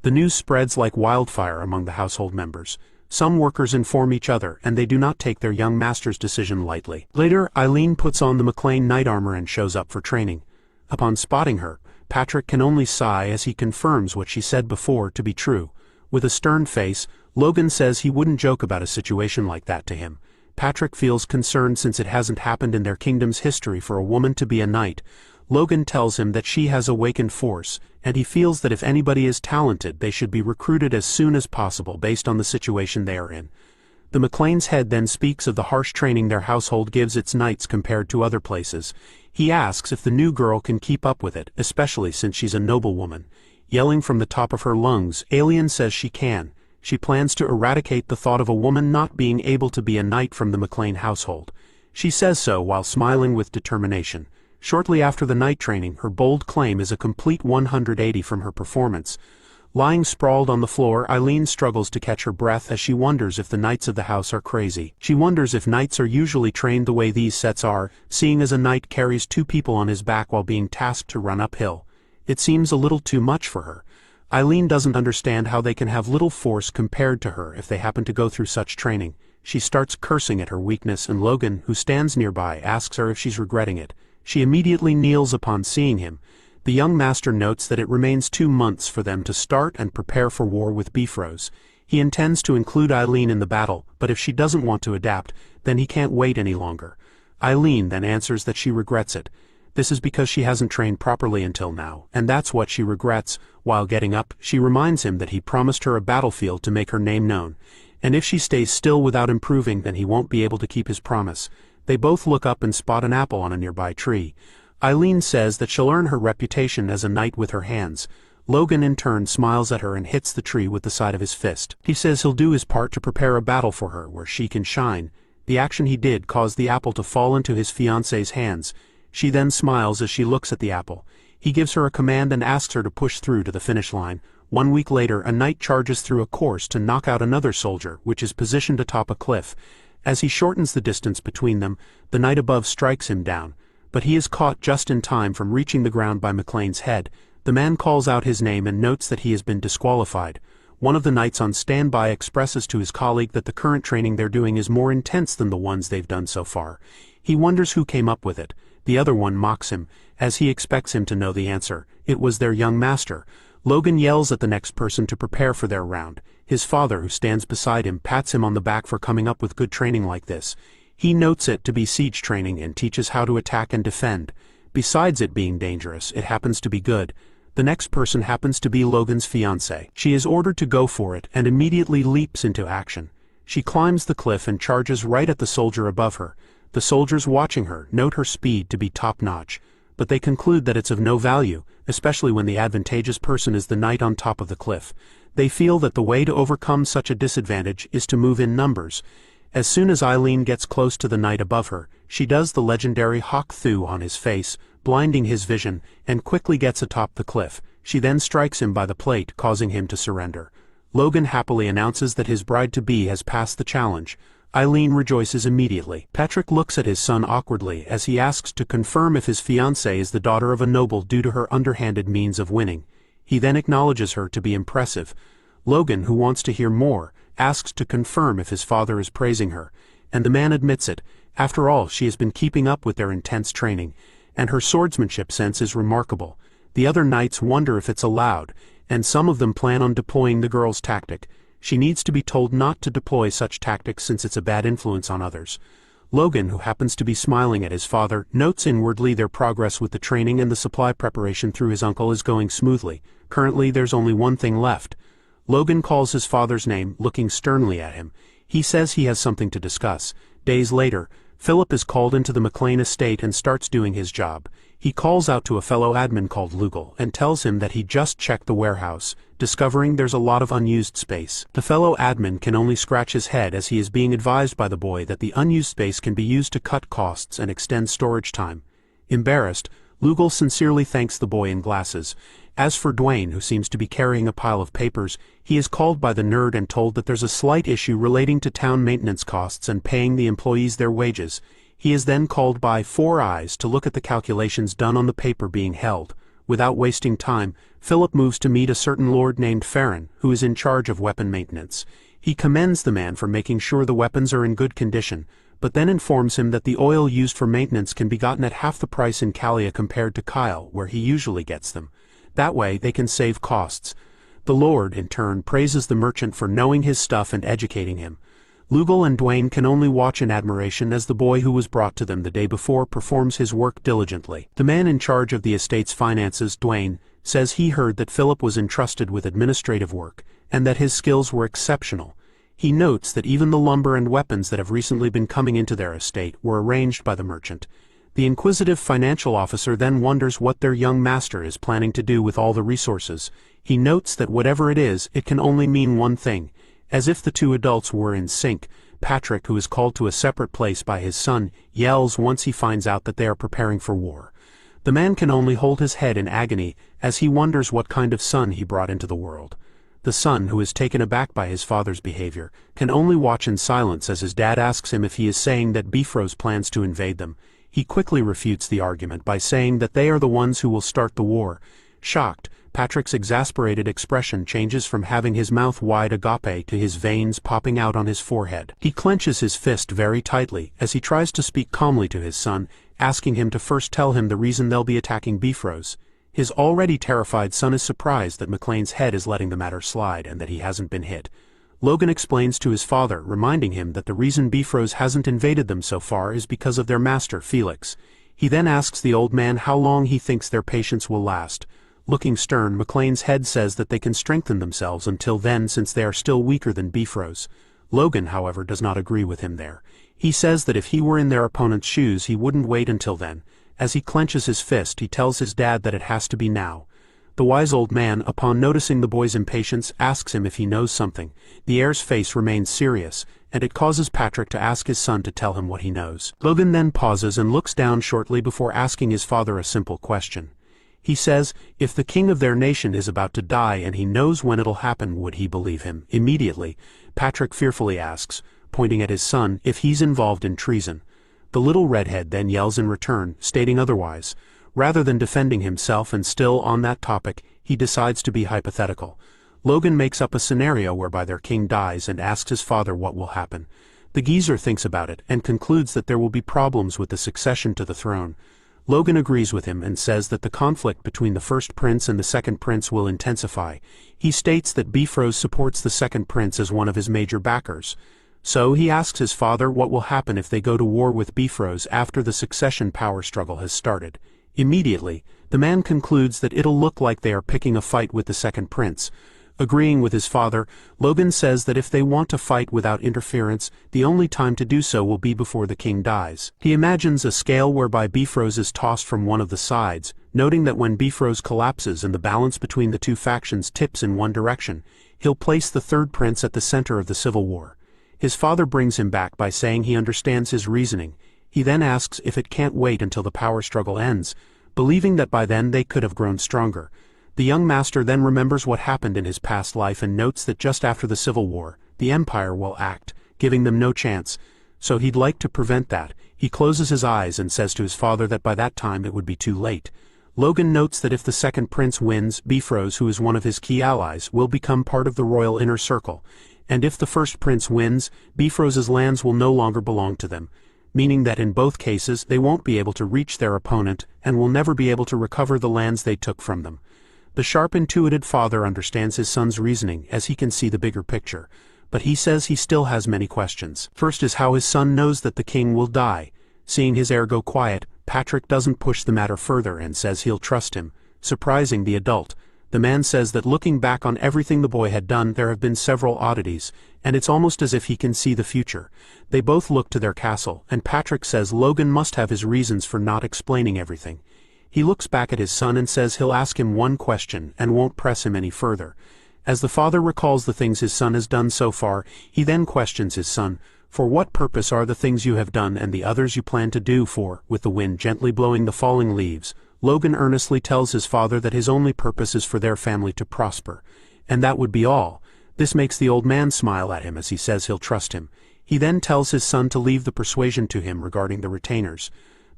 The news spreads like wildfire among the household members. Some workers inform each other, and they do not take their young master's decision lightly. Later, Eileen puts on the McLean knight armor and shows up for training. Upon spotting her, Patrick can only sigh as he confirms what she said before to be true. With a stern face, Logan says he wouldn't joke about a situation like that to him. Patrick feels concerned since it hasn't happened in their kingdom's history for a woman to be a knight. Logan tells him that she has awakened force, and he feels that if anybody is talented they should be recruited as soon as possible based on the situation they are in. The McLean's head then speaks of the harsh training their household gives its knights compared to other places. He asks if the new girl can keep up with it, especially since she's a noblewoman. Yelling from the top of her lungs, Alien says she can. She plans to eradicate the thought of a woman not being able to be a knight from the McLean household. She says so while smiling with determination. Shortly after the night training, her bold claim is a complete 180 from her performance. Lying sprawled on the floor, Eileen struggles to catch her breath as she wonders if the knights of the house are crazy. She wonders if knights are usually trained the way these sets are, seeing as a knight carries 2 people on his back while being tasked to run uphill. It seems a little too much for her. Eileen doesn't understand how they can have little force compared to her if they happen to go through such training. She starts cursing at her weakness, and Logan, who stands nearby, asks her if she's regretting it. She immediately kneels upon seeing him. The young master notes that it remains 2 months for them to start and prepare for war with Bifrost. He intends to include Eileen in the battle, but if she doesn't want to adapt, then he can't wait any longer. Eileen then answers that she regrets it. This is because she hasn't trained properly until now, and that's what she regrets. While getting up, she reminds him that he promised her a battlefield to make her name known, and if she stays still without improving, then he won't be able to keep his promise. They both look up and spot an apple on a nearby tree. Eileen says that she'll earn her reputation as a knight with her hands. Logan in turn smiles at her and hits the tree with the side of his fist. He says he'll do his part to prepare a battle for her where she can shine. The action he did caused the apple to fall into his fiancée's hands. She then smiles as she looks at the apple. He gives her a command and asks her to push through to the finish line. 1 week later, a knight charges through a course to knock out another soldier, which is positioned atop a cliff. As he shortens the distance between them, the knight above strikes him down, but he is caught just in time from reaching the ground by McLean's head. The man calls out his name and notes that he has been disqualified. One of the knights on standby expresses to his colleague that the current training they're doing is more intense than the ones they've done so far. He wonders who came up with it. The other one mocks him, as he expects him to know the answer. It was their young master. Logan yells at the next person to prepare for their round. His father, who stands beside him, pats him on the back for coming up with good training like this. He notes it to be siege training and teaches how to attack and defend. Besides it being dangerous, it happens to be good. The next person happens to be Logan's fiancée. She is ordered to go for it and immediately leaps into action. She climbs the cliff and charges right at the soldier above her. The soldiers watching her note her speed to be top-notch, but they conclude that it's of no value, especially when the advantageous person is the knight on top of the cliff. They feel that the way to overcome such a disadvantage is to move in numbers. As soon as Eileen gets close to the knight above her, she does the legendary Hawk Thu on his face, blinding his vision, and quickly gets atop the cliff. She then strikes him by the plate, causing him to surrender. Logan happily announces that his bride-to-be has passed the challenge. Eileen rejoices immediately. Patrick looks at his son awkwardly as he asks to confirm if his fiancée is the daughter of a noble due to her underhanded means of winning. He then acknowledges her to be impressive. Logan, who wants to hear more, asks to confirm if his father is praising her, and the man admits it. After all, she has been keeping up with their intense training, and her swordsmanship sense is remarkable. The other knights wonder if it's allowed, and some of them plan on deploying the girl's tactic. She needs to be told not to deploy such tactics since it's a bad influence on others. Logan, who happens to be smiling at his father, notes inwardly their progress with the training and the supply preparation through his uncle is going smoothly. Currently there's only one thing left. Logan calls his father's name, looking sternly at him. He says he has something to discuss. Days later, Philip is called into the McLean estate and starts doing his job. He calls out to a fellow admin called Lugal and tells him that he just checked the warehouse, discovering there's a lot of unused space. The fellow admin can only scratch his head as he is being advised by the boy that the unused space can be used to cut costs and extend storage time. Embarrassed, Lugal sincerely thanks the boy in glasses. As for Dwayne, who seems to be carrying a pile of papers, he is called by the nerd and told that there's a slight issue relating to town maintenance costs and paying the employees their wages. He is then called by Four Eyes to look at the calculations done on the paper being held. Without wasting time, Philip moves to meet a certain lord named Farron, who is in charge of weapon maintenance. He commends the man for making sure the weapons are in good condition, but then informs him that the oil used for maintenance can be gotten at half the price in Kalia compared to Kyle, where he usually gets them. That way they can save costs. The lord, in turn, praises the merchant for knowing his stuff and educating him. Lugal and Dwayne can only watch in admiration as the boy who was brought to them the day before performs his work diligently. The man in charge of the estate's finances, Dwayne, says he heard that Philip was entrusted with administrative work, and that his skills were exceptional. He notes that even the lumber and weapons that have recently been coming into their estate were arranged by the merchant. The inquisitive financial officer then wonders what their young master is planning to do with all the resources. He notes that whatever it is, it can only mean one thing. As if the two adults were in sync, Patrick, who is called to a separate place by his son, yells once he finds out that they are preparing for war. The man can only hold his head in agony as he wonders what kind of son he brought into the world. The son, who is taken aback by his father's behavior, can only watch in silence as his dad asks him if he is saying that Bifrost plans to invade them. He quickly refutes the argument by saying that they are the ones who will start the war. Shocked, Patrick's exasperated expression changes from having his mouth wide agape to his veins popping out on his forehead. He clenches his fist very tightly as he tries to speak calmly to his son, asking him to first tell him the reason they'll be attacking Bifrost. His already terrified son is surprised that McLean's head is letting the matter slide and that he hasn't been hit. Logan explains to his father, reminding him that the reason Bifrost hasn't invaded them so far is because of their master, Felix. He then asks the old man how long he thinks their patience will last. Looking stern, McLean's head says that they can strengthen themselves until then since they are still weaker than Bifrost. Logan, however, does not agree with him there. He says that if he were in their opponent's shoes he wouldn't wait until then. As he clenches his fist, he tells his dad that it has to be now. The wise old man, upon noticing the boy's impatience, asks him if he knows something. The heir's face remains serious, and it causes Patrick to ask his son to tell him what he knows. Logan then pauses and looks down shortly before asking his father a simple question. He says, if the king of their nation is about to die and he knows when it'll happen, would he believe him? Immediately, Patrick fearfully asks, pointing at his son, if he's involved in treason. The little redhead then yells in return, stating otherwise. Rather than defending himself and still on that topic, he decides to be hypothetical. Logan makes up a scenario whereby their king dies and asks his father what will happen. The geezer thinks about it and concludes that there will be problems with the succession to the throne. Logan agrees with him and says that the conflict between the first prince and the second prince will intensify. He states that Bifrost supports the second prince as one of his major backers. So he asks his father what will happen if they go to war with Bifrost after the succession power struggle has started. Immediately, the man concludes that it'll look like they are picking a fight with the second prince. Agreeing with his father, Logan says that if they want to fight without interference, the only time to do so will be before the king dies. He imagines a scale whereby Bifrost is tossed from one of the sides, noting that when Bifrost collapses and the balance between the two factions tips in one direction, he'll place the third prince at the center of the civil war. His father brings him back by saying he understands his reasoning. He then asks if it can't wait until the power struggle ends, believing that by then they could have grown stronger. The young master then remembers what happened in his past life and notes that just after the Civil War, the Empire will act, giving them no chance. So he'd like to prevent that. He closes his eyes and says to his father that by that time it would be too late. Logan notes that if the second prince wins, Bifrost, who is one of his key allies, will become part of the royal inner circle. And if the first prince wins, Bifrost's lands will no longer belong to them, meaning that in both cases they won't be able to reach their opponent and will never be able to recover the lands they took from them. The sharp, intuitive father understands his son's reasoning as he can see the bigger picture. but he says he still has many questions. First is how his son knows that the king will die. Seeing his heir go quiet, Patrick doesn't push the matter further and says he'll trust him, surprising the adult. The man says that looking back on everything the boy had done, there have been several oddities, and it's almost as if he can see the future. They both look to their castle, and Patrick says Logan must have his reasons for not explaining everything. He looks back at his son and says he'll ask him one question and won't press him any further. As the father recalls the things his son has done so far, he then questions his son, "For what purpose are the things you have done and the others you plan to do for?" With the wind gently blowing the falling leaves, Logan earnestly tells his father that his only purpose is for their family to prosper. And that would be all. This makes the old man smile at him as he says he'll trust him. He then tells his son to leave the persuasion to him regarding the retainers.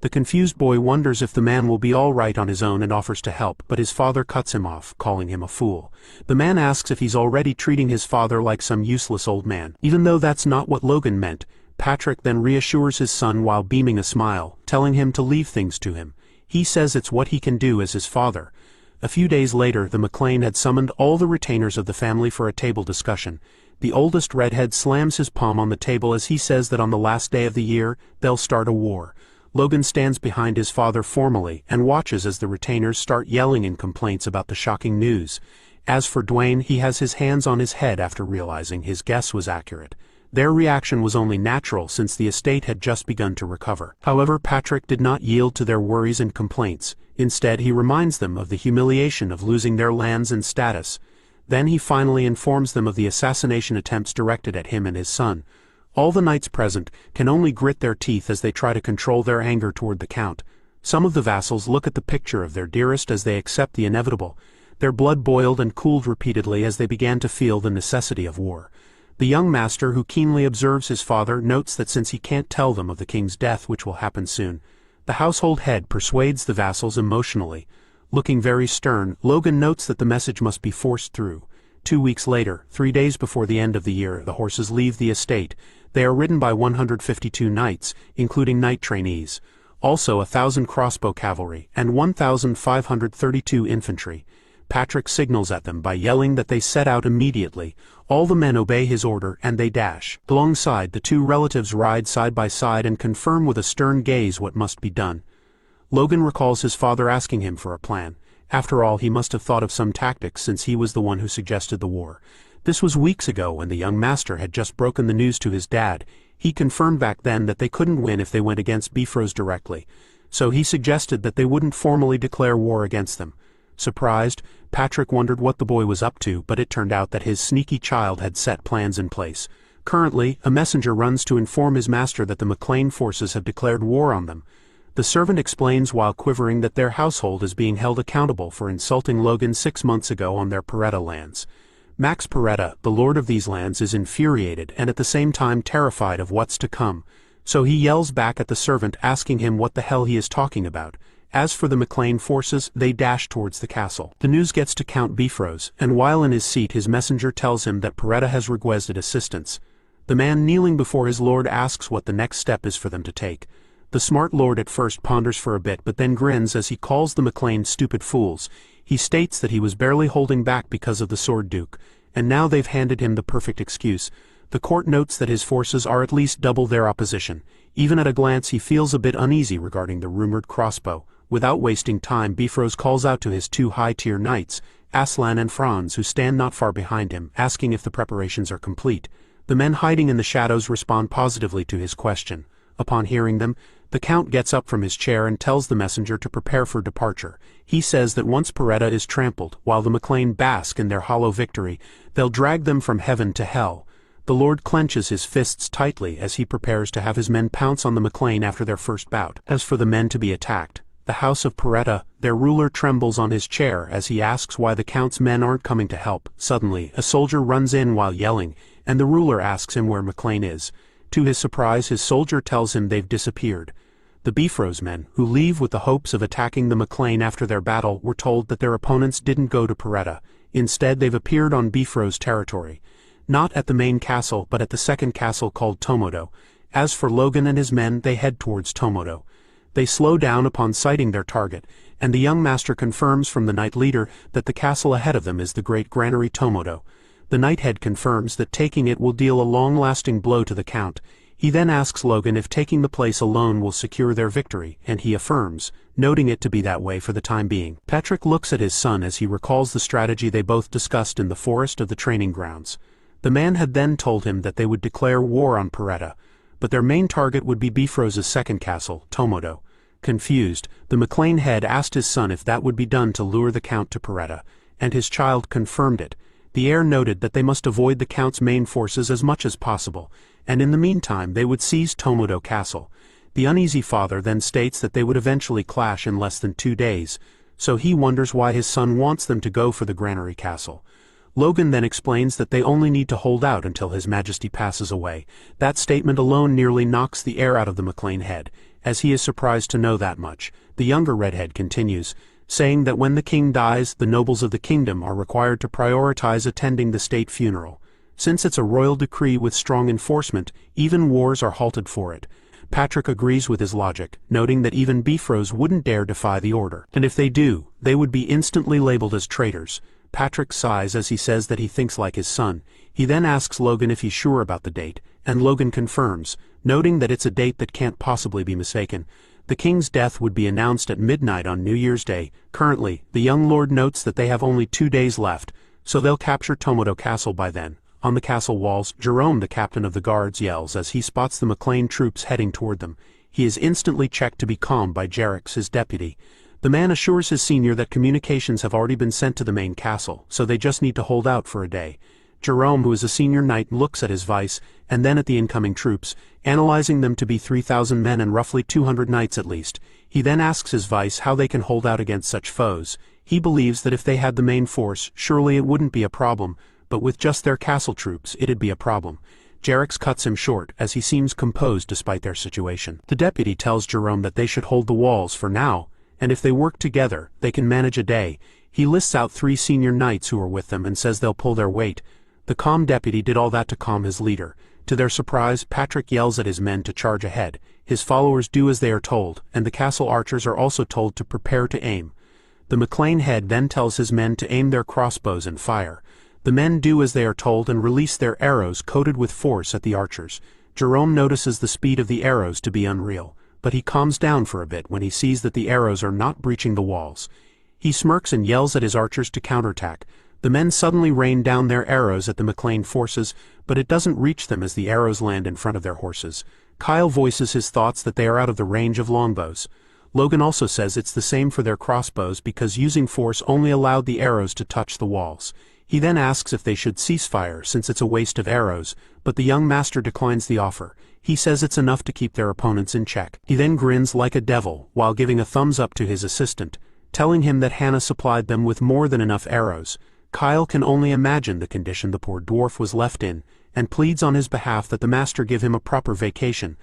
The confused boy wonders if the man will be all right on his own and offers to help, but his father cuts him off, calling him a fool. The man asks if he's already treating his father like some useless old man. Even though that's not what Logan meant, Patrick then reassures his son while beaming a smile, telling him to leave things to him. He says it's what he can do as his father. A few days later, the McLean had summoned all the retainers of the family for a table discussion. The oldest redhead slams his palm on the table as he says that on the last day of the year, they'll start a war. Logan stands behind his father formally and watches as the retainers start yelling in complaints about the shocking news. As for Dwayne, he has his hands on his head after realizing his guess was accurate. Their reaction was only natural since the estate had just begun to recover. However, Patrick did not yield to their worries and complaints. Instead, he reminds them of the humiliation of losing their lands and status. Then he finally informs them of the assassination attempts directed at him and his son. All the knights present can only grit their teeth as they try to control their anger toward the count. Some of the vassals look at the picture of their dearest as they accept the inevitable. Their blood boiled and cooled repeatedly as they began to feel the necessity of war. The young master, who keenly observes his father, notes that since he can't tell them of the king's death, which will happen soon, the household head persuades the vassals emotionally. Looking very stern, Logan notes that the message must be forced through. 2 weeks later, 3 days before the end of the year, the horses leave the estate. They are ridden by 152 knights, including knight trainees, also 1,000 crossbow cavalry, and 1,532 infantry. Patrick signals at them by yelling that they set out immediately. All the men obey his order and they dash. Alongside, the two relatives ride side by side and confirm with a stern gaze what must be done. Logan recalls his father asking him for a plan. After all, he must have thought of some tactics since he was the one who suggested the war. This was weeks ago when the young master had just broken the news to his dad. He confirmed back then that they couldn't win if they went against Bifrost directly, so he suggested that they wouldn't formally declare war against them. Surprised, Patrick wondered what the boy was up to, but it turned out that his sneaky child had set plans in place. Currently, a messenger runs to inform his master that the McLean forces have declared war on them. The servant explains while quivering that their household is being held accountable for insulting Logan 6 months ago on their Peretta lands. Max Peretta, the lord of these lands, is infuriated and at the same time terrified of what's to come, so he yells back at the servant asking him what the hell he is talking about. As for the McLean forces, they dash towards the castle. The news gets to Count Bifrost, and while in his seat his messenger tells him that Peretta has requested assistance. The man kneeling before his lord asks what the next step is for them to take. The smart lord at first ponders for a bit but then grins as he calls the McLean stupid fools. He states that he was barely holding back because of the Sword Duke, and now they've handed him the perfect excuse. The court notes that his forces are at least double their opposition. Even at a glance he feels a bit uneasy regarding the rumored crossbow. Without wasting time, Bifrost calls out to his 2 high-tier knights, Aslan and Franz, who stand not far behind him, asking if the preparations are complete. The men hiding in the shadows respond positively to his question. Upon hearing them, the count gets up from his chair and tells the messenger to prepare for departure. He says that once Peretta is trampled, while the McLean bask in their hollow victory, they'll drag them from heaven to hell. The lord clenches his fists tightly as he prepares to have his men pounce on the McLean after their first bout. As for the men to be attacked, the house of Peretta, their ruler trembles on his chair as he asks why the count's men aren't coming to help. Suddenly, a soldier runs in while yelling, and the ruler asks him where McLean is. To his surprise, his soldier tells him they've disappeared. The Bifrost men, who leave with the hopes of attacking the McLean after their battle, were told that their opponents didn't go to Peretta. Instead, they've appeared on Bifrost territory. Not at the main castle, but at the second castle called Tomodo. As for Logan and his men, they head towards Tomodo. They slow down upon sighting their target, and the young master confirms from the knight leader that the castle ahead of them is the great granary Tomodo. The knighthead confirms that taking it will deal a long-lasting blow to the count. He then asks Logan if taking the place alone will secure their victory, and he affirms, noting it to be that way for the time being. Patrick looks at his son as he recalls the strategy they both discussed in the forest of the training grounds. The man had then told him that they would declare war on Paretta, but their main target would be Bifrost's second castle, Tomodo. Confused, the McLean head asked his son if that would be done to lure the count to Paretta, and his child confirmed it. The heir noted that they must avoid the count's main forces as much as possible, and in the meantime they would seize Tomodo Castle. The uneasy father then states that they would eventually clash in less than 2 days, so he wonders why his son wants them to go for the Granary Castle. Logan then explains that they only need to hold out until His Majesty passes away. That statement alone nearly knocks the air out of the McLean head, as he is surprised to know that much. The younger redhead continues, saying that when the king dies, the nobles of the kingdom are required to prioritize attending the state funeral. Since it's a royal decree with strong enforcement, even wars are halted for it. Patrick agrees with his logic, noting that even Bifrost wouldn't dare defy the order, and if they do, they would be instantly labeled as traitors. Patrick sighs as he says that he thinks like his son. He then asks Logan if he's sure about the date, and Logan confirms, noting that it's a date that can't possibly be mistaken. The king's death would be announced at midnight on New Year's Day. Currently, the young lord notes that they have only 2 days left, so they'll capture Tomodo Castle by then. On the castle walls, Jerome, the captain of the guards, yells as he spots the McLean troops heading toward them. He is instantly checked to be calmed by Jerix, his deputy. The man assures his senior that communications have already been sent to the main castle, so they just need to hold out for a day. Jerome, who is a senior knight, looks at his vice, and then at the incoming troops, analyzing them to be 3,000 men and roughly 200 knights at least. He then asks his vice how they can hold out against such foes. He believes that if they had the main force, surely it wouldn't be a problem, but with just their castle troops, it'd be a problem. Jerix cuts him short, as he seems composed despite their situation. The deputy tells Jerome that they should hold the walls for now, and if they work together, they can manage a day. He lists out 3 senior knights who are with them and says they'll pull their weight. The calm deputy did all that to calm his leader. To their surprise, Patrick yells at his men to charge ahead. His followers do as they are told, and the castle archers are also told to prepare to aim. The McLean head then tells his men to aim their crossbows and fire. The men do as they are told and release their arrows coated with force at the archers. Jerome notices the speed of the arrows to be unreal, but he calms down for a bit when he sees that the arrows are not breaching the walls. He smirks and yells at his archers to counterattack. The men suddenly rain down their arrows at the McLean forces, but it doesn't reach them as the arrows land in front of their horses. Kyle voices his thoughts that they are out of the range of longbows. Logan also says it's the same for their crossbows because using force only allowed the arrows to touch the walls. He then asks if they should cease fire since it's a waste of arrows, but the young master declines the offer. He says it's enough to keep their opponents in check. He then grins like a devil while giving a thumbs up to his assistant, telling him that Hannah supplied them with more than enough arrows. Kyle can only imagine the condition the poor dwarf was left in, and pleads on his behalf that the master give him a proper vacation.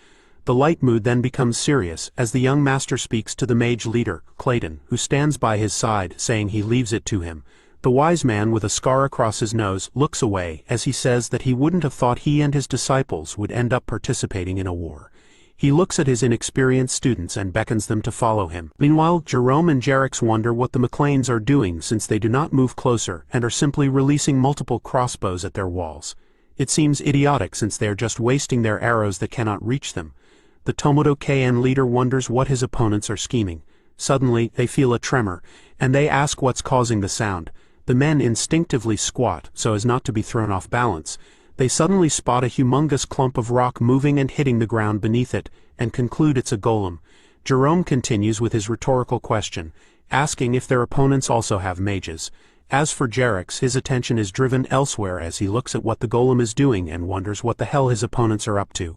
The light mood then becomes serious as the young master speaks to the mage leader, Clayton, who stands by his side, saying he leaves it to him. The wise man with a scar across his nose looks away as he says that he wouldn't have thought he and his disciples would end up participating in a war. He looks at his inexperienced students and beckons them to follow him. Meanwhile, Jerome and Jerix wonder what the McLeans are doing since they do not move closer and are simply releasing multiple crossbows at their walls. It seems idiotic since they are just wasting their arrows that cannot reach them. The Tomodo KN leader wonders what his opponents are scheming. Suddenly, they feel a tremor, and they ask what's causing the sound. The men instinctively squat so as not to be thrown off balance. They suddenly spot a humongous clump of rock moving and hitting the ground beneath it, and conclude it's a golem. Jerome continues with his rhetorical question, asking if their opponents also have mages. As for Jerix, his attention is driven elsewhere as he looks at what the golem is doing and wonders what the hell his opponents are up to.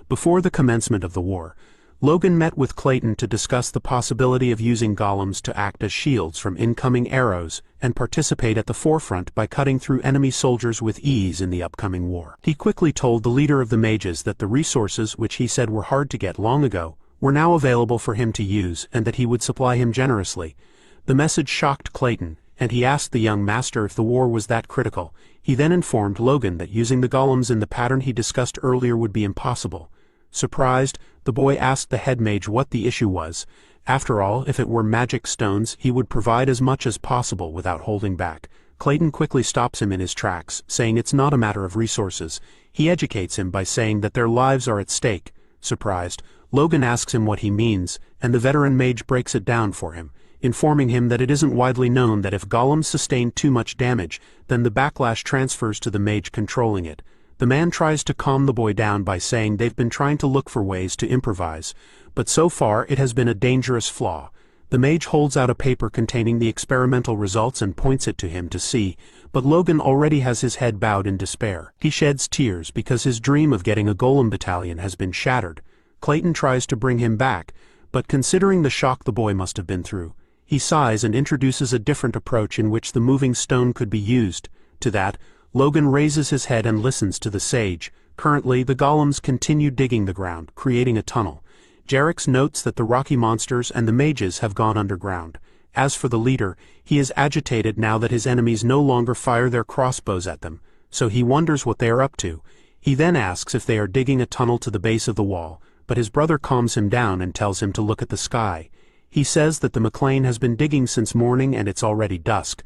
Before the commencement of the war, Logan met with Clayton to discuss the possibility of using golems to act as shields from incoming arrows and participate at the forefront by cutting through enemy soldiers with ease in the upcoming war. He quickly told the leader of the mages that the resources which he said were hard to get long ago were now available for him to use and that he would supply him generously. The message shocked Clayton, and he asked the young master if the war was that critical. He then informed Logan that using the golems in the pattern he discussed earlier would be impossible. Surprised, the boy asked the head mage what the issue was. After all, if it were magic stones, he would provide as much as possible without holding back. Clayton quickly stops him in his tracks, saying it's not a matter of resources. He educates him by saying that their lives are at stake. Surprised, Logan asks him what he means, and the veteran mage breaks it down for him, informing him that it isn't widely known that if golems sustain too much damage, then the backlash transfers to the mage controlling it. The man tries to calm the boy down by saying they've been trying to look for ways to improvise, but so far it has been a dangerous flaw. The mage holds out a paper containing the experimental results and points it to him to see, but Logan already has his head bowed in despair. He sheds tears because his dream of getting a golem battalion has been shattered. Clayton tries to bring him back, but considering the shock the boy must have been through, he sighs and introduces a different approach in which the moving stone could be used. To that, Logan raises his head and listens to the sage. Currently, the golems continue digging the ground, creating a tunnel. Jerax notes that the rocky monsters and the mages have gone underground. As for the leader, he is agitated now that his enemies no longer fire their crossbows at them, so he wonders what they are up to. He then asks if they are digging a tunnel to the base of the wall, but his brother calms him down and tells him to look at the sky. He says that the McLean has been digging since morning and it's already dusk.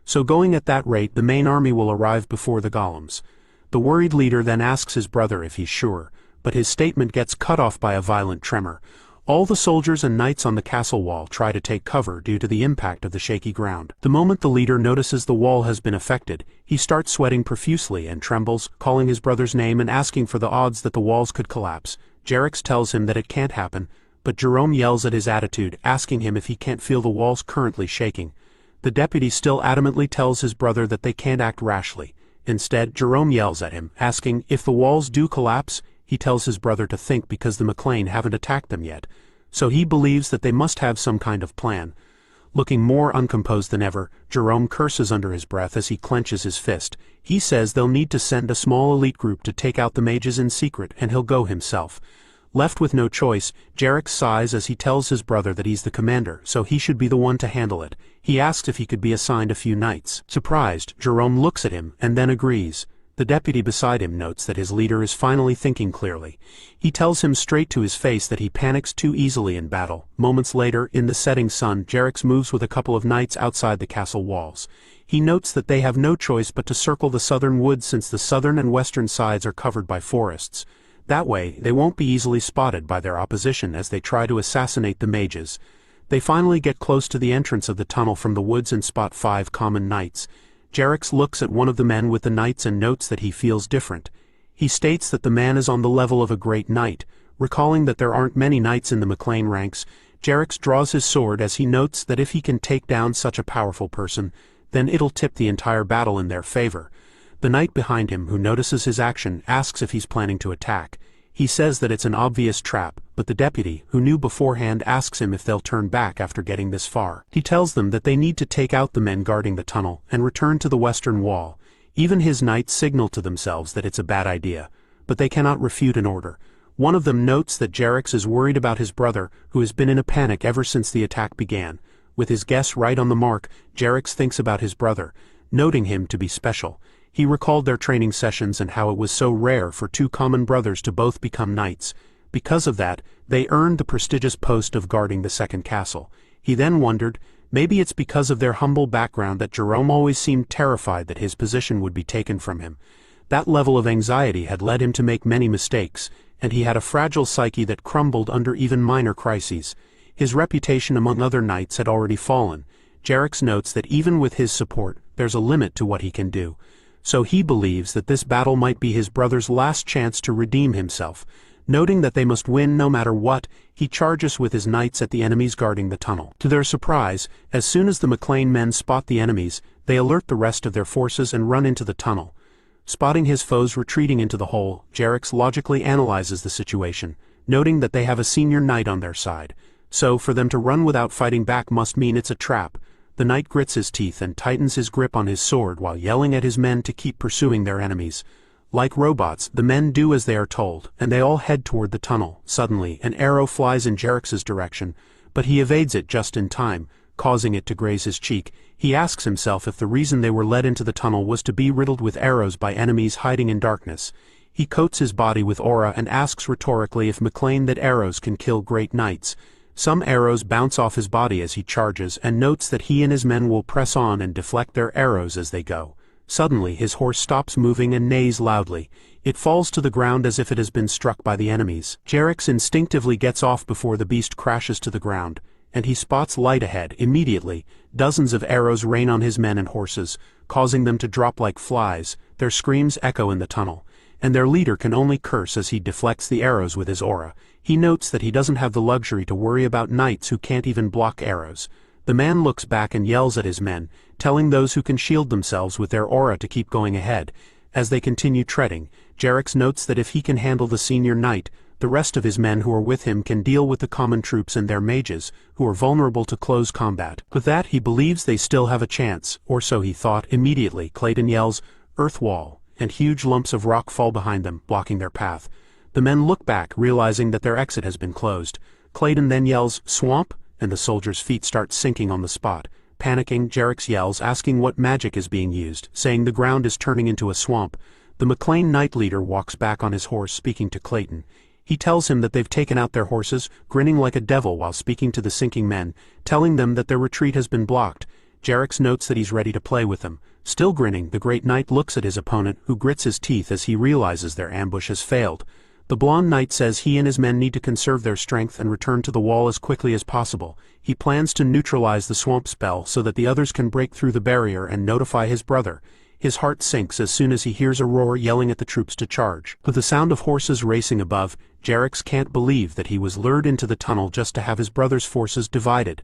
So going at that rate, the main army will arrive before the golems. The worried leader then asks his brother if he's sure, but his statement gets cut off by a violent tremor. All the soldiers and knights on the castle wall try to take cover due to the impact of the shaky ground. The moment the leader notices the wall has been affected, he starts sweating profusely and trembles, calling his brother's name and asking for the odds that the walls could collapse. Jerax tells him that it can't happen, but Jerome yells at his attitude, asking him if he can't feel the walls currently shaking. The deputy still adamantly tells his brother that they can't act rashly. Instead, Jerome yells at him, asking if the walls do collapse. He tells his brother to think because the McLean haven't attacked them yet, so he believes that they must have some kind of plan. Looking more uncomposed than ever, Jerome curses under his breath as he clenches his fist. He says they'll need to send a small elite group to take out the mages in secret, and he'll go himself. Left with no choice, Jerax sighs as he tells his brother that he's the commander, so he should be the one to handle it. He asks if he could be assigned a few knights. Surprised, Jerome looks at him and then agrees. The deputy beside him notes that his leader is finally thinking clearly. He tells him straight to his face that he panics too easily in battle. Moments later, in the setting sun, Jerax moves with a couple of knights outside the castle walls. He notes that they have no choice but to circle the southern woods since the southern and western sides are covered by forests. That way, they won't be easily spotted by their opposition as they try to assassinate the mages. They finally get close to the entrance of the tunnel from the woods and spot 5 common knights. Jerax looks at one of the men with the knights and notes that he feels different. He states that the man is on the level of a great knight. Recalling that there aren't many knights in the McLean ranks, Jerax draws his sword as he notes that if he can take down such a powerful person, then it'll tip the entire battle in their favor. The knight behind him, who notices his action, asks if he's planning to attack. He says that it's an obvious trap, but the deputy, who knew beforehand, asks him if they'll turn back after getting this far. He tells them that they need to take out the men guarding the tunnel and return to the western wall. Even his knights signal to themselves that it's a bad idea, but they cannot refute an order. One of them notes that Jerax is worried about his brother, who has been in a panic ever since the attack began. With his guess right on the mark, Jerax thinks about his brother, noting him to be special. He recalled their training sessions and how it was so rare for 2 common brothers to both become knights. Because of that, they earned the prestigious post of guarding the second castle. He then wondered, maybe it's because of their humble background that Jerome always seemed terrified that his position would be taken from him. That level of anxiety had led him to make many mistakes, and he had a fragile psyche that crumbled under even minor crises. His reputation among other knights had already fallen. Jerax notes that even with his support, there's a limit to what he can do. So he believes that this battle might be his brother's last chance to redeem himself. Noting that they must win no matter what, he charges with his knights at the enemies guarding the tunnel. To their surprise, as soon as the McLean men spot the enemies, they alert the rest of their forces and run into the tunnel. Spotting his foes retreating into the hole, Jerax logically analyzes the situation, noting that they have a senior knight on their side. So for them to run without fighting back must mean it's a trap. The knight grits his teeth and tightens his grip on his sword while yelling at his men to keep pursuing their enemies. Like robots, the men do as they are told, and they all head toward the tunnel. Suddenly, an arrow flies in Jerax's direction, but he evades it just in time, causing it to graze his cheek. He asks himself if the reason they were led into the tunnel was to be riddled with arrows by enemies hiding in darkness. He coats his body with aura and asks rhetorically if McLean that arrows can kill great knights. Some arrows bounce off his body as he charges and notes that he and his men will press on and deflect their arrows as they go. Suddenly his horse stops moving and neighs loudly. It falls to the ground as if it has been struck by the enemies. Jerax instinctively gets off before the beast crashes to the ground, and he spots light ahead. Immediately, dozens of arrows rain on his men and horses, causing them to drop like flies. Their screams echo in the tunnel, and their leader can only curse as he deflects the arrows with his aura. He notes that he doesn't have the luxury to worry about knights who can't even block arrows. The man looks back and yells at his men, telling those who can shield themselves with their aura to keep going ahead. As they continue treading, Jerax notes that if he can handle the senior knight, the rest of his men who are with him can deal with the common troops and their mages, who are vulnerable to close combat. With that, he believes they still have a chance, or so he thought. Immediately, Clayton yells, "Earth wall," and huge lumps of rock fall behind them, blocking their path. The men look back, realizing that their exit has been closed. Clayton then yells, "Swamp," and the soldiers' feet start sinking on the spot. Panicking, Jerax yells, asking what magic is being used, saying the ground is turning into a swamp. The McLean Knight leader walks back on his horse, speaking to Clayton. He tells him that they've taken out their horses, grinning like a devil while speaking to the sinking men, telling them that their retreat has been blocked. Jerax notes that he's ready to play with them. Still grinning, the great knight looks at his opponent, who grits his teeth as he realizes their ambush has failed. The blonde knight says he and his men need to conserve their strength and return to the wall as quickly as possible. He plans to neutralize the swamp spell so that the others can break through the barrier and notify his brother. His heart sinks as soon as he hears a roar yelling at the troops to charge. With the sound of horses racing above, Jerax can't believe that he was lured into the tunnel just to have his brother's forces divided.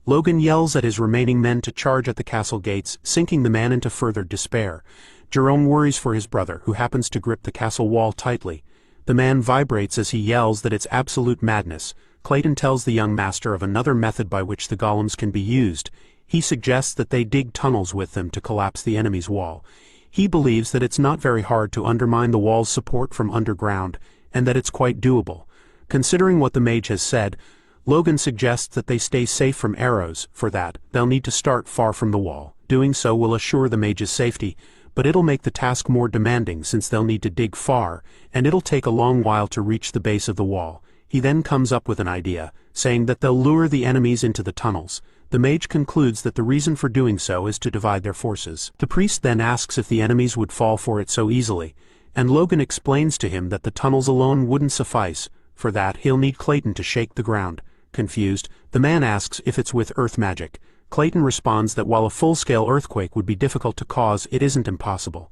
Logan yells at his remaining men to charge at the castle gates, sinking the man into further despair. Jerome worries for his brother, who happens to grip the castle wall tightly. The man vibrates as he yells that it's absolute madness. Clayton tells the young master of another method by which the golems can be used. He suggests that they dig tunnels with them to collapse the enemy's wall. He believes that it's not very hard to undermine the wall's support from underground, and that it's quite doable. Considering what the mage has said, Logan suggests that they stay safe from arrows. For that, they'll need to start far from the wall. Doing so will assure the mage's safety, but it'll make the task more demanding since they'll need to dig far, and it'll take a long while to reach the base of the wall. He then comes up with an idea, saying that they'll lure the enemies into the tunnels. The mage concludes that the reason for doing so is to divide their forces. The priest then asks if the enemies would fall for it so easily, and Logan explains to him that the tunnels alone wouldn't suffice. For that, he'll need Clayton to shake the ground. Confused, the man asks if it's with earth magic. Clayton responds that while a full-scale earthquake would be difficult to cause, it isn't impossible.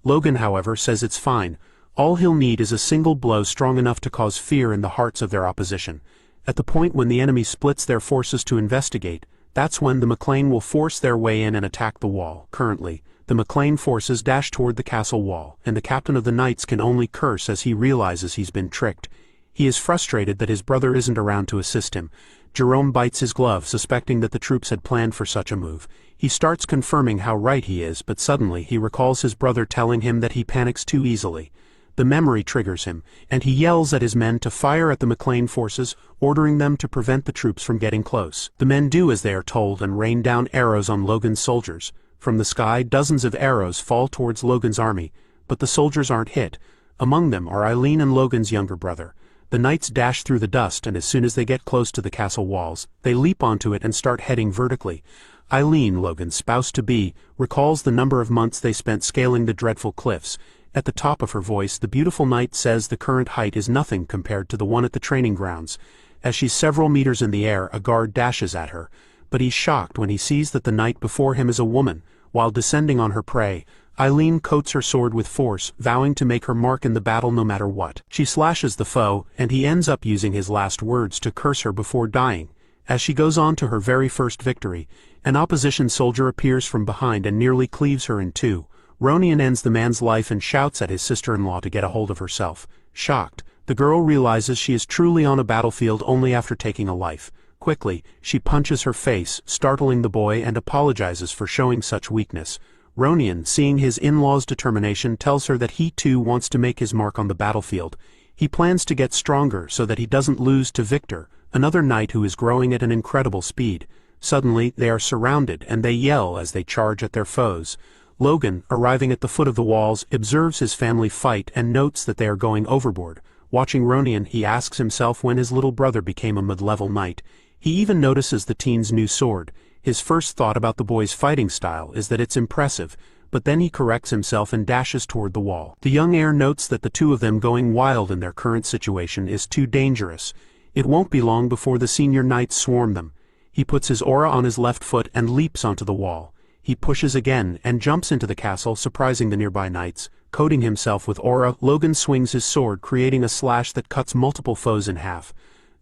Logan, however, says it's fine. All he'll need is a single blow strong enough to cause fear in the hearts of their opposition. At the point when the enemy splits their forces to investigate, that's when the McLean will force their way in and attack the wall. Currently, the McLean forces dash toward the castle wall, and the captain of the knights can only curse as he realizes he's been tricked. He is frustrated that his brother isn't around to assist him. Jerome bites his glove, suspecting that the troops had planned for such a move. He starts confirming how right he is, but suddenly he recalls his brother telling him that he panics too easily. The memory triggers him, and he yells at his men to fire at the McLean forces, ordering them to prevent the troops from getting close. The men do as they are told and rain down arrows on Logan's soldiers. From the sky, dozens of arrows fall towards Logan's army, but the soldiers aren't hit. Among them are Eileen and Logan's younger brother. The knights dash through the dust, and as soon as they get close to the castle walls, they leap onto it and start heading vertically. Eileen, Logan's spouse-to-be, recalls the number of months they spent scaling the dreadful cliffs. At the top of her voice, the beautiful knight says the current height is nothing compared to the one at the training grounds. As she's several meters in the air, a guard dashes at her, but he's shocked when he sees that the knight before him is a woman. While descending on her prey, Eileen coats her sword with force, vowing to make her mark in the battle no matter what. She slashes the foe, and he ends up using his last words to curse her before dying. As she goes on to her very first victory, an opposition soldier appears from behind and nearly cleaves her in two. Ronian ends the man's life and shouts at his sister-in-law to get a hold of herself. Shocked, the girl realizes she is truly on a battlefield only after taking a life. Quickly, she punches her face, startling the boy, and apologizes for showing such weakness. Ronian, seeing his in-law's determination, tells her that he too wants to make his mark on the battlefield. He plans to get stronger so that he doesn't lose to Victor, another knight who is growing at an incredible speed. Suddenly, they are surrounded, and they yell as they charge at their foes. Logan, arriving at the foot of the walls, observes his family fight and notes that they are going overboard. Watching Ronion, he asks himself when his little brother became a mid-level knight. He even notices the teen's new sword. His first thought about the boy's fighting style is that it's impressive, but then he corrects himself and dashes toward the wall. The young heir notes that the two of them going wild in their current situation is too dangerous. It won't be long before the senior knights swarm them. He puts his aura on his left foot and leaps onto the wall. He pushes again and jumps into the castle, surprising the nearby knights. Coating himself with aura, Logan swings his sword, creating a slash that cuts multiple foes in half.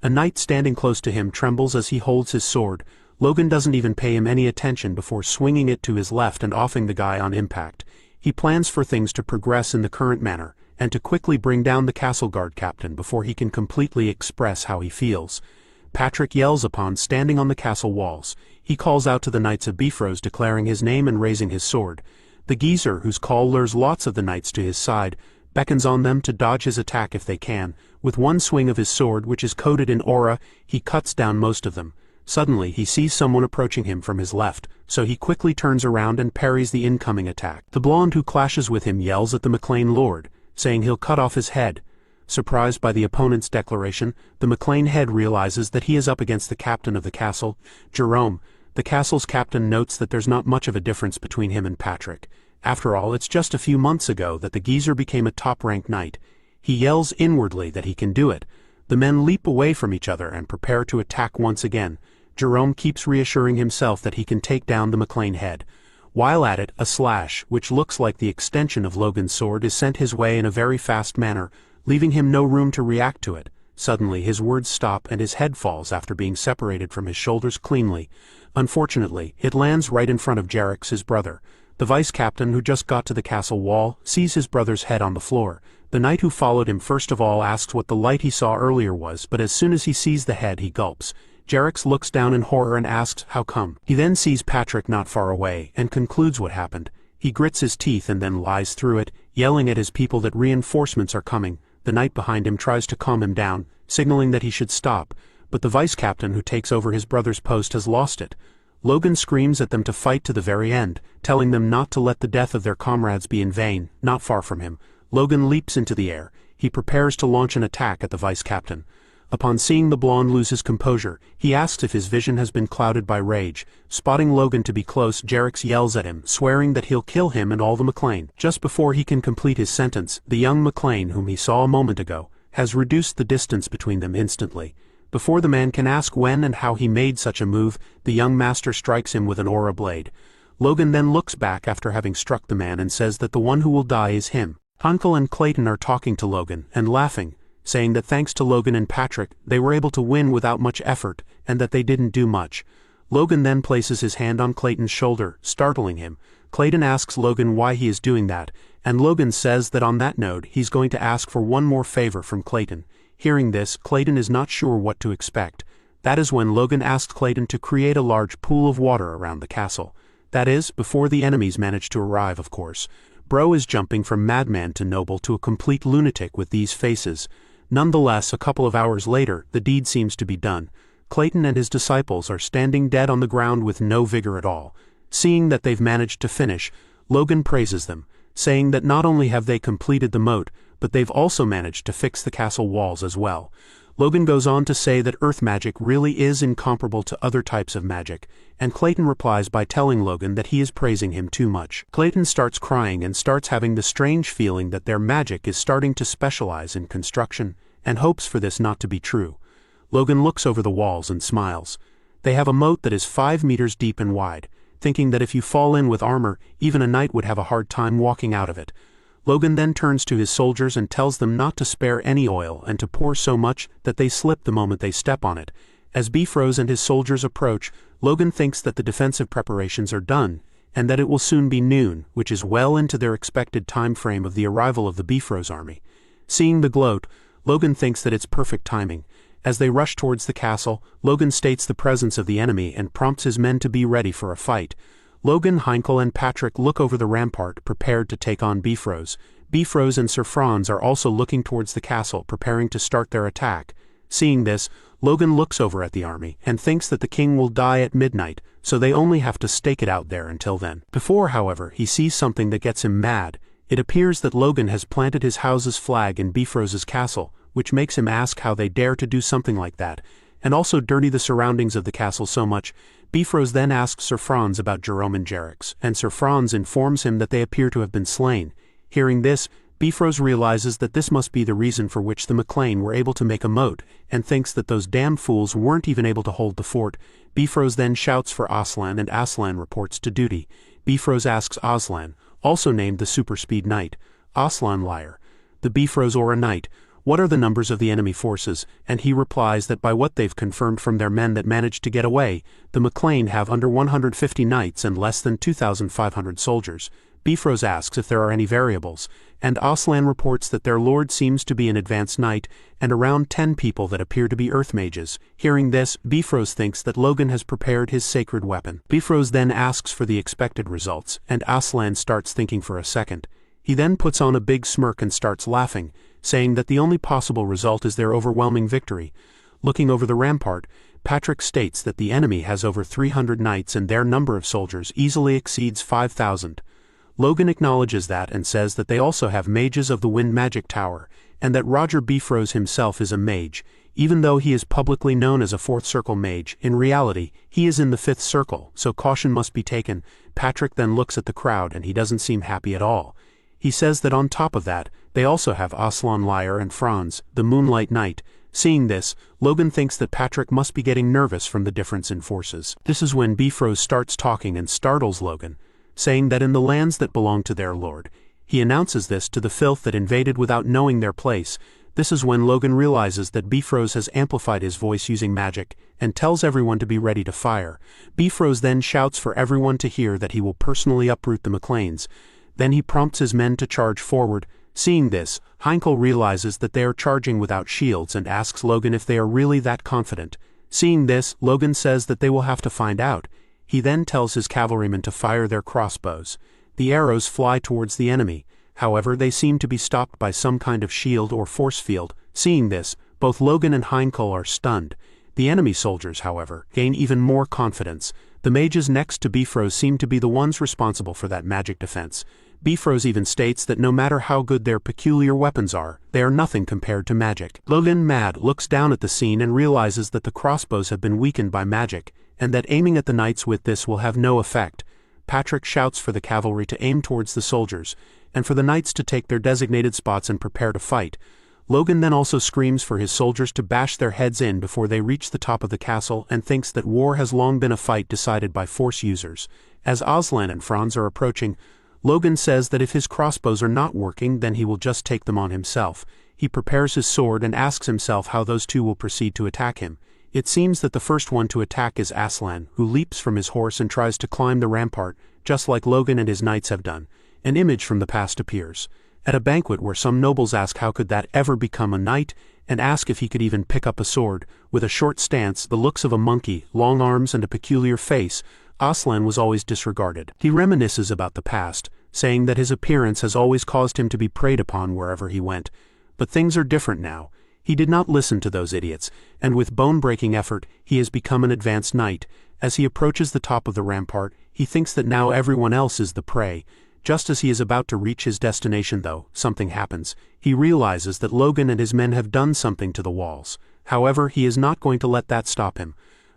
A knight standing close to him trembles as he holds his sword. Logan doesn't even pay him any attention before swinging it to his left and offing the guy on impact. He plans for things to progress in the current manner, and to quickly bring down the castle guard captain before he can completely express how he feels. Patrick yells upon standing on the castle walls. He calls out to the Knights of Bifrost, declaring his name and raising his sword. The geezer, whose call lures lots of the knights to his side, beckons on them to dodge his attack if they can. With one swing of his sword, which is coated in aura, he cuts down most of them. Suddenly, he sees someone approaching him from his left, so he quickly turns around and parries the incoming attack. The blonde who clashes with him yells at the McLean lord, saying he'll cut off his head. Surprised by the opponent's declaration, the McLean head realizes that he is up against the captain of the castle, Jerome. The castle's captain notes that there's not much of a difference between him and Patrick. After all, it's just a few months ago that the geezer became a top-ranked knight. He yells inwardly that he can do it. The men leap away from each other and prepare to attack once again. Jerome keeps reassuring himself that he can take down the McLean head. While at it, a slash, which looks like the extension of Logan's sword, is sent his way in a very fast manner, leaving him no room to react to it. Suddenly his words stop and his head falls after being separated from his shoulders cleanly. Unfortunately, it lands right in front of Jerax, his brother. The vice-captain, who just got to the castle wall, sees his brother's head on the floor. The knight who followed him first of all asks what the light he saw earlier was, but as soon as he sees the head he gulps. Jerax looks down in horror and asks how come. He then sees Patrick not far away, and concludes what happened. He grits his teeth and then lies through it, yelling at his people that reinforcements are coming. The knight behind him tries to calm him down, signaling that he should stop, but the vice-captain who takes over his brother's post has lost it. Logan screams at them to fight to the very end, telling them not to let the death of their comrades be in vain. Not far from him, Logan leaps into the air. He prepares to launch an attack at the vice-captain. Upon seeing the blonde lose his composure, he asks if his vision has been clouded by rage. Spotting Logan to be close, Jerax yells at him, swearing that he'll kill him and all the McLean. Just before he can complete his sentence, the young McLean, whom he saw a moment ago, has reduced the distance between them instantly. Before the man can ask when and how he made such a move, the young master strikes him with an aura blade. Logan then looks back after having struck the man and says that the one who will die is him. Uncle and Clayton are talking to Logan and laughing, saying that thanks to Logan and Patrick, they were able to win without much effort, and that they didn't do much. Logan then places his hand on Clayton's shoulder, startling him. Clayton asks Logan why he is doing that, and Logan says that on that note he's going to ask for one more favor from Clayton. Hearing this, Clayton is not sure what to expect. That is when Logan asks Clayton to create a large pool of water around the castle. That is, before the enemies manage to arrive, of course. Bro is jumping from madman to noble to a complete lunatic with these faces. Nonetheless, a couple of hours later, the deed seems to be done. Clayton and his disciples are standing dead on the ground with no vigor at all. Seeing that they've managed to finish, Logan praises them, saying that not only have they completed the moat, but they've also managed to fix the castle walls as well. Logan goes on to say that earth magic really is incomparable to other types of magic, and Clayton replies by telling Logan that he is praising him too much. Clayton starts crying and starts having the strange feeling that their magic is starting to specialize in construction, and hopes for this not to be true. Logan looks over the walls and smiles. They have a moat that is 5 meters deep and wide, thinking that if you fall in with armor, even a knight would have a hard time walking out of it. Logan then turns to his soldiers and tells them not to spare any oil and to pour so much that they slip the moment they step on it. As Bifrost and his soldiers approach, Logan thinks that the defensive preparations are done, and that it will soon be noon, which is well into their expected time frame of the arrival of the Bifrost army. Seeing the gloat, Logan thinks that it's perfect timing. As they rush towards the castle, Logan states the presence of the enemy and prompts his men to be ready for a fight. Logan, Heinkel, and Patrick look over the rampart, prepared to take on Bifrost. Bifrost and Sir Franz are also looking towards the castle, preparing to start their attack. Seeing this, Logan looks over at the army and thinks that the king will die at midnight, so they only have to stake it out there until then. Before, however, he sees something that gets him mad. It appears that Logan has planted his house's flag in Bifrost's castle, which makes him ask how they dare to do something like that, and also dirty the surroundings of the castle so much. Bifrost then asks Sir Franz about Jerome and Jerix, and Sir Franz informs him that they appear to have been slain. Hearing this, Bifrost realizes that this must be the reason for which the MacLean were able to make a moat, and thinks that those damn fools weren't even able to hold the fort. Bifrost then shouts for Aslan, and Aslan reports to duty. Bifrost asks Aslan, also named the Super Speed Knight, Aslan liar, the Bifrost or a knight, what are the numbers of the enemy forces, and he replies that by what they've confirmed from their men that managed to get away, the MacLean have under 150 knights and less than 2,500 soldiers. Bifrost asks if there are any variables, and Aslan reports that their lord seems to be an advanced knight, and around 10 people that appear to be earth mages. Hearing this, Bifrost thinks that Logan has prepared his sacred weapon. Bifrost then asks for the expected results, and Aslan starts thinking for a second. He then puts on a big smirk and starts laughing, saying that the only possible result is their overwhelming victory. Looking over the rampart, Patrick states that the enemy has over 300 knights and their number of soldiers easily exceeds 5,000. Logan acknowledges that and says that they also have mages of the Wind Magic Tower, and that Roger Bifrost himself is a mage. Even though he is publicly known as a fourth circle mage, in reality, he is in the fifth circle, so caution must be taken. Patrick then looks at the crowd and he doesn't seem happy at all. He says that on top of that, they also have Aslan Liar and Franz, the Moonlight Knight. Seeing this, Logan thinks that Patrick must be getting nervous from the difference in forces. This is when Bifrost starts talking and startles Logan, saying that in the lands that belong to their lord, he announces this to the filth that invaded without knowing their place. This is when Logan realizes that Bifrost has amplified his voice using magic, and tells everyone to be ready to fire. Bifrost then shouts for everyone to hear that he will personally uproot the MacLeans. Then he prompts his men to charge forward. Seeing this, Heinkel realizes that they are charging without shields and asks Logan if they are really that confident. Seeing this, Logan says that they will have to find out. He then tells his cavalrymen to fire their crossbows. The arrows fly towards the enemy, however they seem to be stopped by some kind of shield or force field. Seeing this, both Logan and Heinkel are stunned. The enemy soldiers, however, gain even more confidence. The mages next to Bifrost seem to be the ones responsible for that magic defense. Bifrost even states that no matter how good their peculiar weapons are, they are nothing compared to magic. Logan, mad, looks down at the scene and realizes that the crossbows have been weakened by magic, and that aiming at the knights with this will have no effect. Patrick shouts for the cavalry to aim towards the soldiers, and for the knights to take their designated spots and prepare to fight. Logan then also screams for his soldiers to bash their heads in before they reach the top of the castle, and thinks that war has long been a fight decided by force users. As Aslan and Franz are approaching, Logan says that if his crossbows are not working, then he will just take them on himself. He prepares his sword and asks himself how those two will proceed to attack him. It seems that the first one to attack is Aslan, who leaps from his horse and tries to climb the rampart, just like Logan and his knights have done. An image from the past appears. At a banquet where some nobles ask how could that ever become a knight, and ask if he could even pick up a sword. With a short stance, the looks of a monkey, long arms and a peculiar face, Aslan was always disregarded. He reminisces about the past, saying that his appearance has always caused him to be preyed upon wherever he went. But things are different now. He did not listen to those idiots, and with bone-breaking effort, he has become an advanced knight. As he approaches the top of the rampart, he thinks that now everyone else is the prey. Just as he is about to reach his destination though, something happens. He realizes that Logan and his men have done something to the walls. However, he is not going to let that stop him.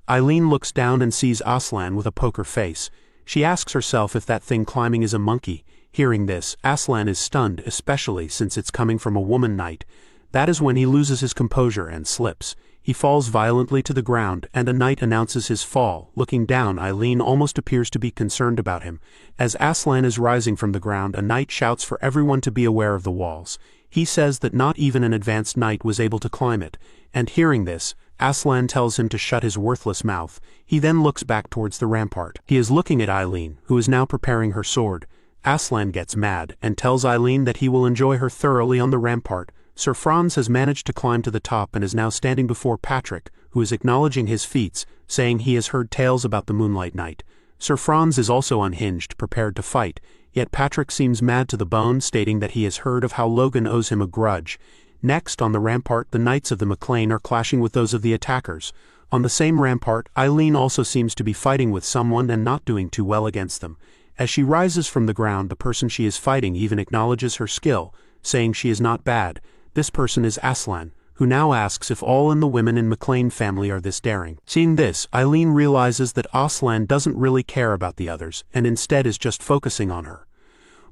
Eileen looks down and sees Aslan with a poker face. She asks herself if that thing climbing is a monkey. Hearing this, Aslan is stunned, especially since it's coming from a woman knight. That is when he loses his composure and slips. He falls violently to the ground, and a knight announces his fall. Looking down, Eileen almost appears to be concerned about him. As Aslan is rising from the ground, a knight shouts for everyone to be aware of the walls. He says that not even an advanced knight was able to climb it, and hearing this, Aslan tells him to shut his worthless mouth. He then looks back towards the rampart. He is looking at Eileen, who is now preparing her sword. Aslan gets mad, and tells Eileen that he will enjoy her thoroughly on the rampart. Sir Franz has managed to climb to the top and is now standing before Patrick, who is acknowledging his feats, saying he has heard tales about the Moonlight Knight. Sir Franz is also unhinged, prepared to fight, yet Patrick seems mad to the bone, stating that he has heard of how Logan owes him a grudge. Next, on the rampart, the knights of the MacLean are clashing with those of the attackers. On the same rampart, Eileen also seems to be fighting with someone and not doing too well against them. As she rises from the ground, the person she is fighting even acknowledges her skill, saying she is not bad. This person is Aslan, who now asks if all in the women in McLean family are this daring. Seeing this, Eileen realizes that Aslan doesn't really care about the others, and instead is just focusing on her.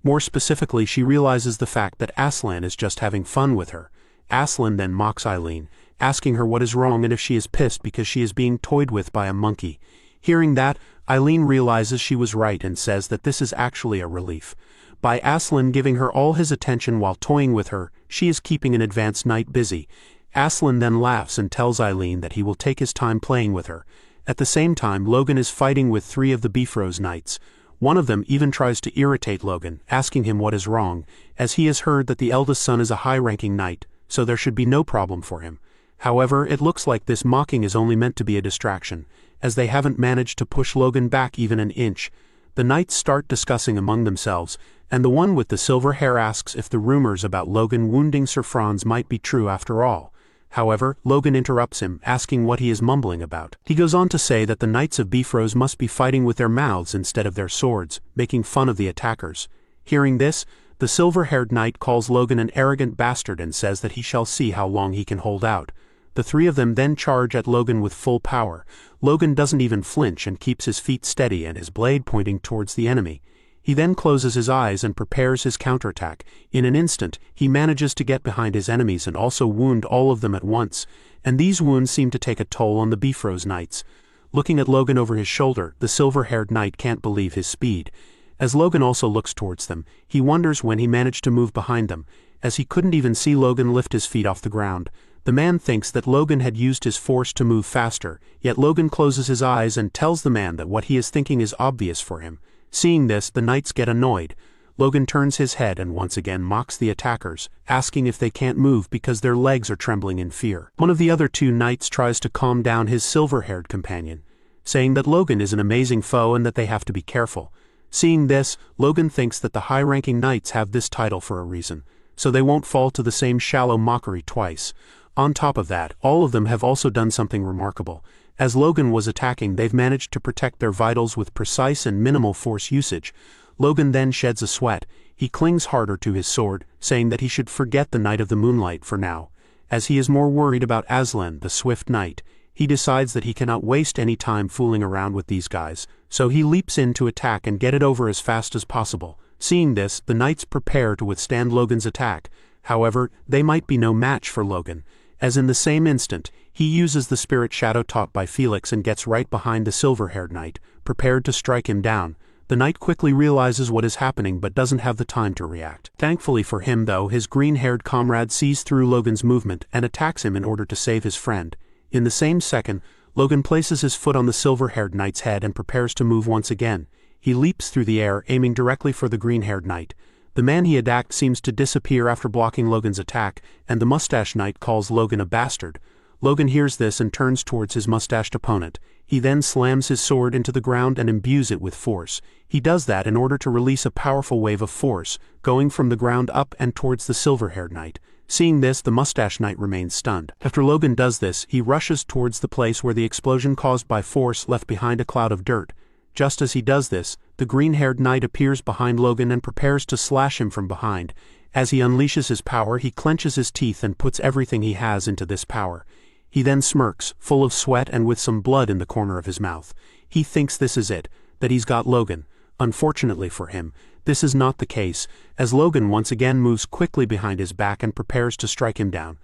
More specifically, she realizes the fact that Aslan is just having fun with her. Aslan then mocks Eileen, asking her what is wrong and if she is pissed because she is being toyed with by a monkey. Hearing that, Eileen realizes she was right and says that this is actually a relief. By Aslan giving her all his attention while toying with her, she is keeping an advanced night busy. Aslan then laughs and tells Eileen that he will take his time playing with her. At the same time, Logan is fighting with 3 of the Bifrost knights. One of them even tries to irritate Logan, asking him what is wrong, as he has heard that the eldest son is a high-ranking knight, so there should be no problem for him. However, it looks like this mocking is only meant to be a distraction, as they haven't managed to push Logan back even an inch. The knights start discussing among themselves, and the one with the silver hair asks if the rumors about Logan wounding Sir Franz might be true after all. However, Logan interrupts him, asking what he is mumbling about. He goes on to say that the Knights of Bifrost must be fighting with their mouths instead of their swords, making fun of the attackers. Hearing this, the silver-haired knight calls Logan an arrogant bastard and says that he shall see how long he can hold out. The 3 of them then charge at Logan with full power. Logan doesn't even flinch and keeps his feet steady and his blade pointing towards the enemy. He then closes his eyes and prepares his counterattack. In an instant, he manages to get behind his enemies and also wound all of them at once, and these wounds seem to take a toll on the Bifrost knights. Looking at Logan over his shoulder, the silver-haired knight can't believe his speed. As Logan also looks towards them, he wonders when he managed to move behind them, as he couldn't even see Logan lift his feet off the ground. The man thinks that Logan had used his force to move faster, yet Logan closes his eyes and tells the man that what he is thinking is obvious for him. Seeing this, the knights get annoyed. Logan turns his head and once again mocks the attackers, asking if they can't move because their legs are trembling in fear. One of the other 2 knights tries to calm down his silver-haired companion, saying that Logan is an amazing foe and that they have to be careful. Seeing this, Logan thinks that the high-ranking knights have this title for a reason, so they won't fall to the same shallow mockery twice. On top of that, all of them have also done something remarkable. As Logan was attacking, they've managed to protect their vitals with precise and minimal force usage. Logan then sheds a sweat. He clings harder to his sword, saying that he should forget the Knight of the Moonlight for now. As he is more worried about Aslan, the swift knight, he decides that he cannot waste any time fooling around with these guys, so he leaps in to attack and get it over as fast as possible. Seeing this, the knights prepare to withstand Logan's attack. However, they might be no match for Logan, as in the same instant, he uses the spirit shadow taught by Felix and gets right behind the silver-haired knight, prepared to strike him down. The knight quickly realizes what is happening but doesn't have the time to react. Thankfully for him though, his green-haired comrade sees through Logan's movement and attacks him in order to save his friend. In the same second, Logan places his foot on the silver-haired knight's head and prepares to move once again. He leaps through the air, aiming directly for the green-haired knight. The man he attacked seems to disappear after blocking Logan's attack, and the mustache knight calls Logan a bastard. Logan hears this and turns towards his mustached opponent. He then slams his sword into the ground and imbues it with force. He does that in order to release a powerful wave of force, going from the ground up and towards the silver-haired knight. Seeing this, the mustache knight remains stunned. After Logan does this, he rushes towards the place where the explosion caused by force left behind a cloud of dirt. Just as he does this, the green-haired knight appears behind Logan and prepares to slash him from behind. As he unleashes his power, he clenches his teeth and puts everything he has into this power. He then smirks, full of sweat and with some blood in the corner of his mouth. He thinks this is it, that he's got Logan. Unfortunately for him, this is not the case, as Logan once again moves quickly behind his back and prepares to strike him down.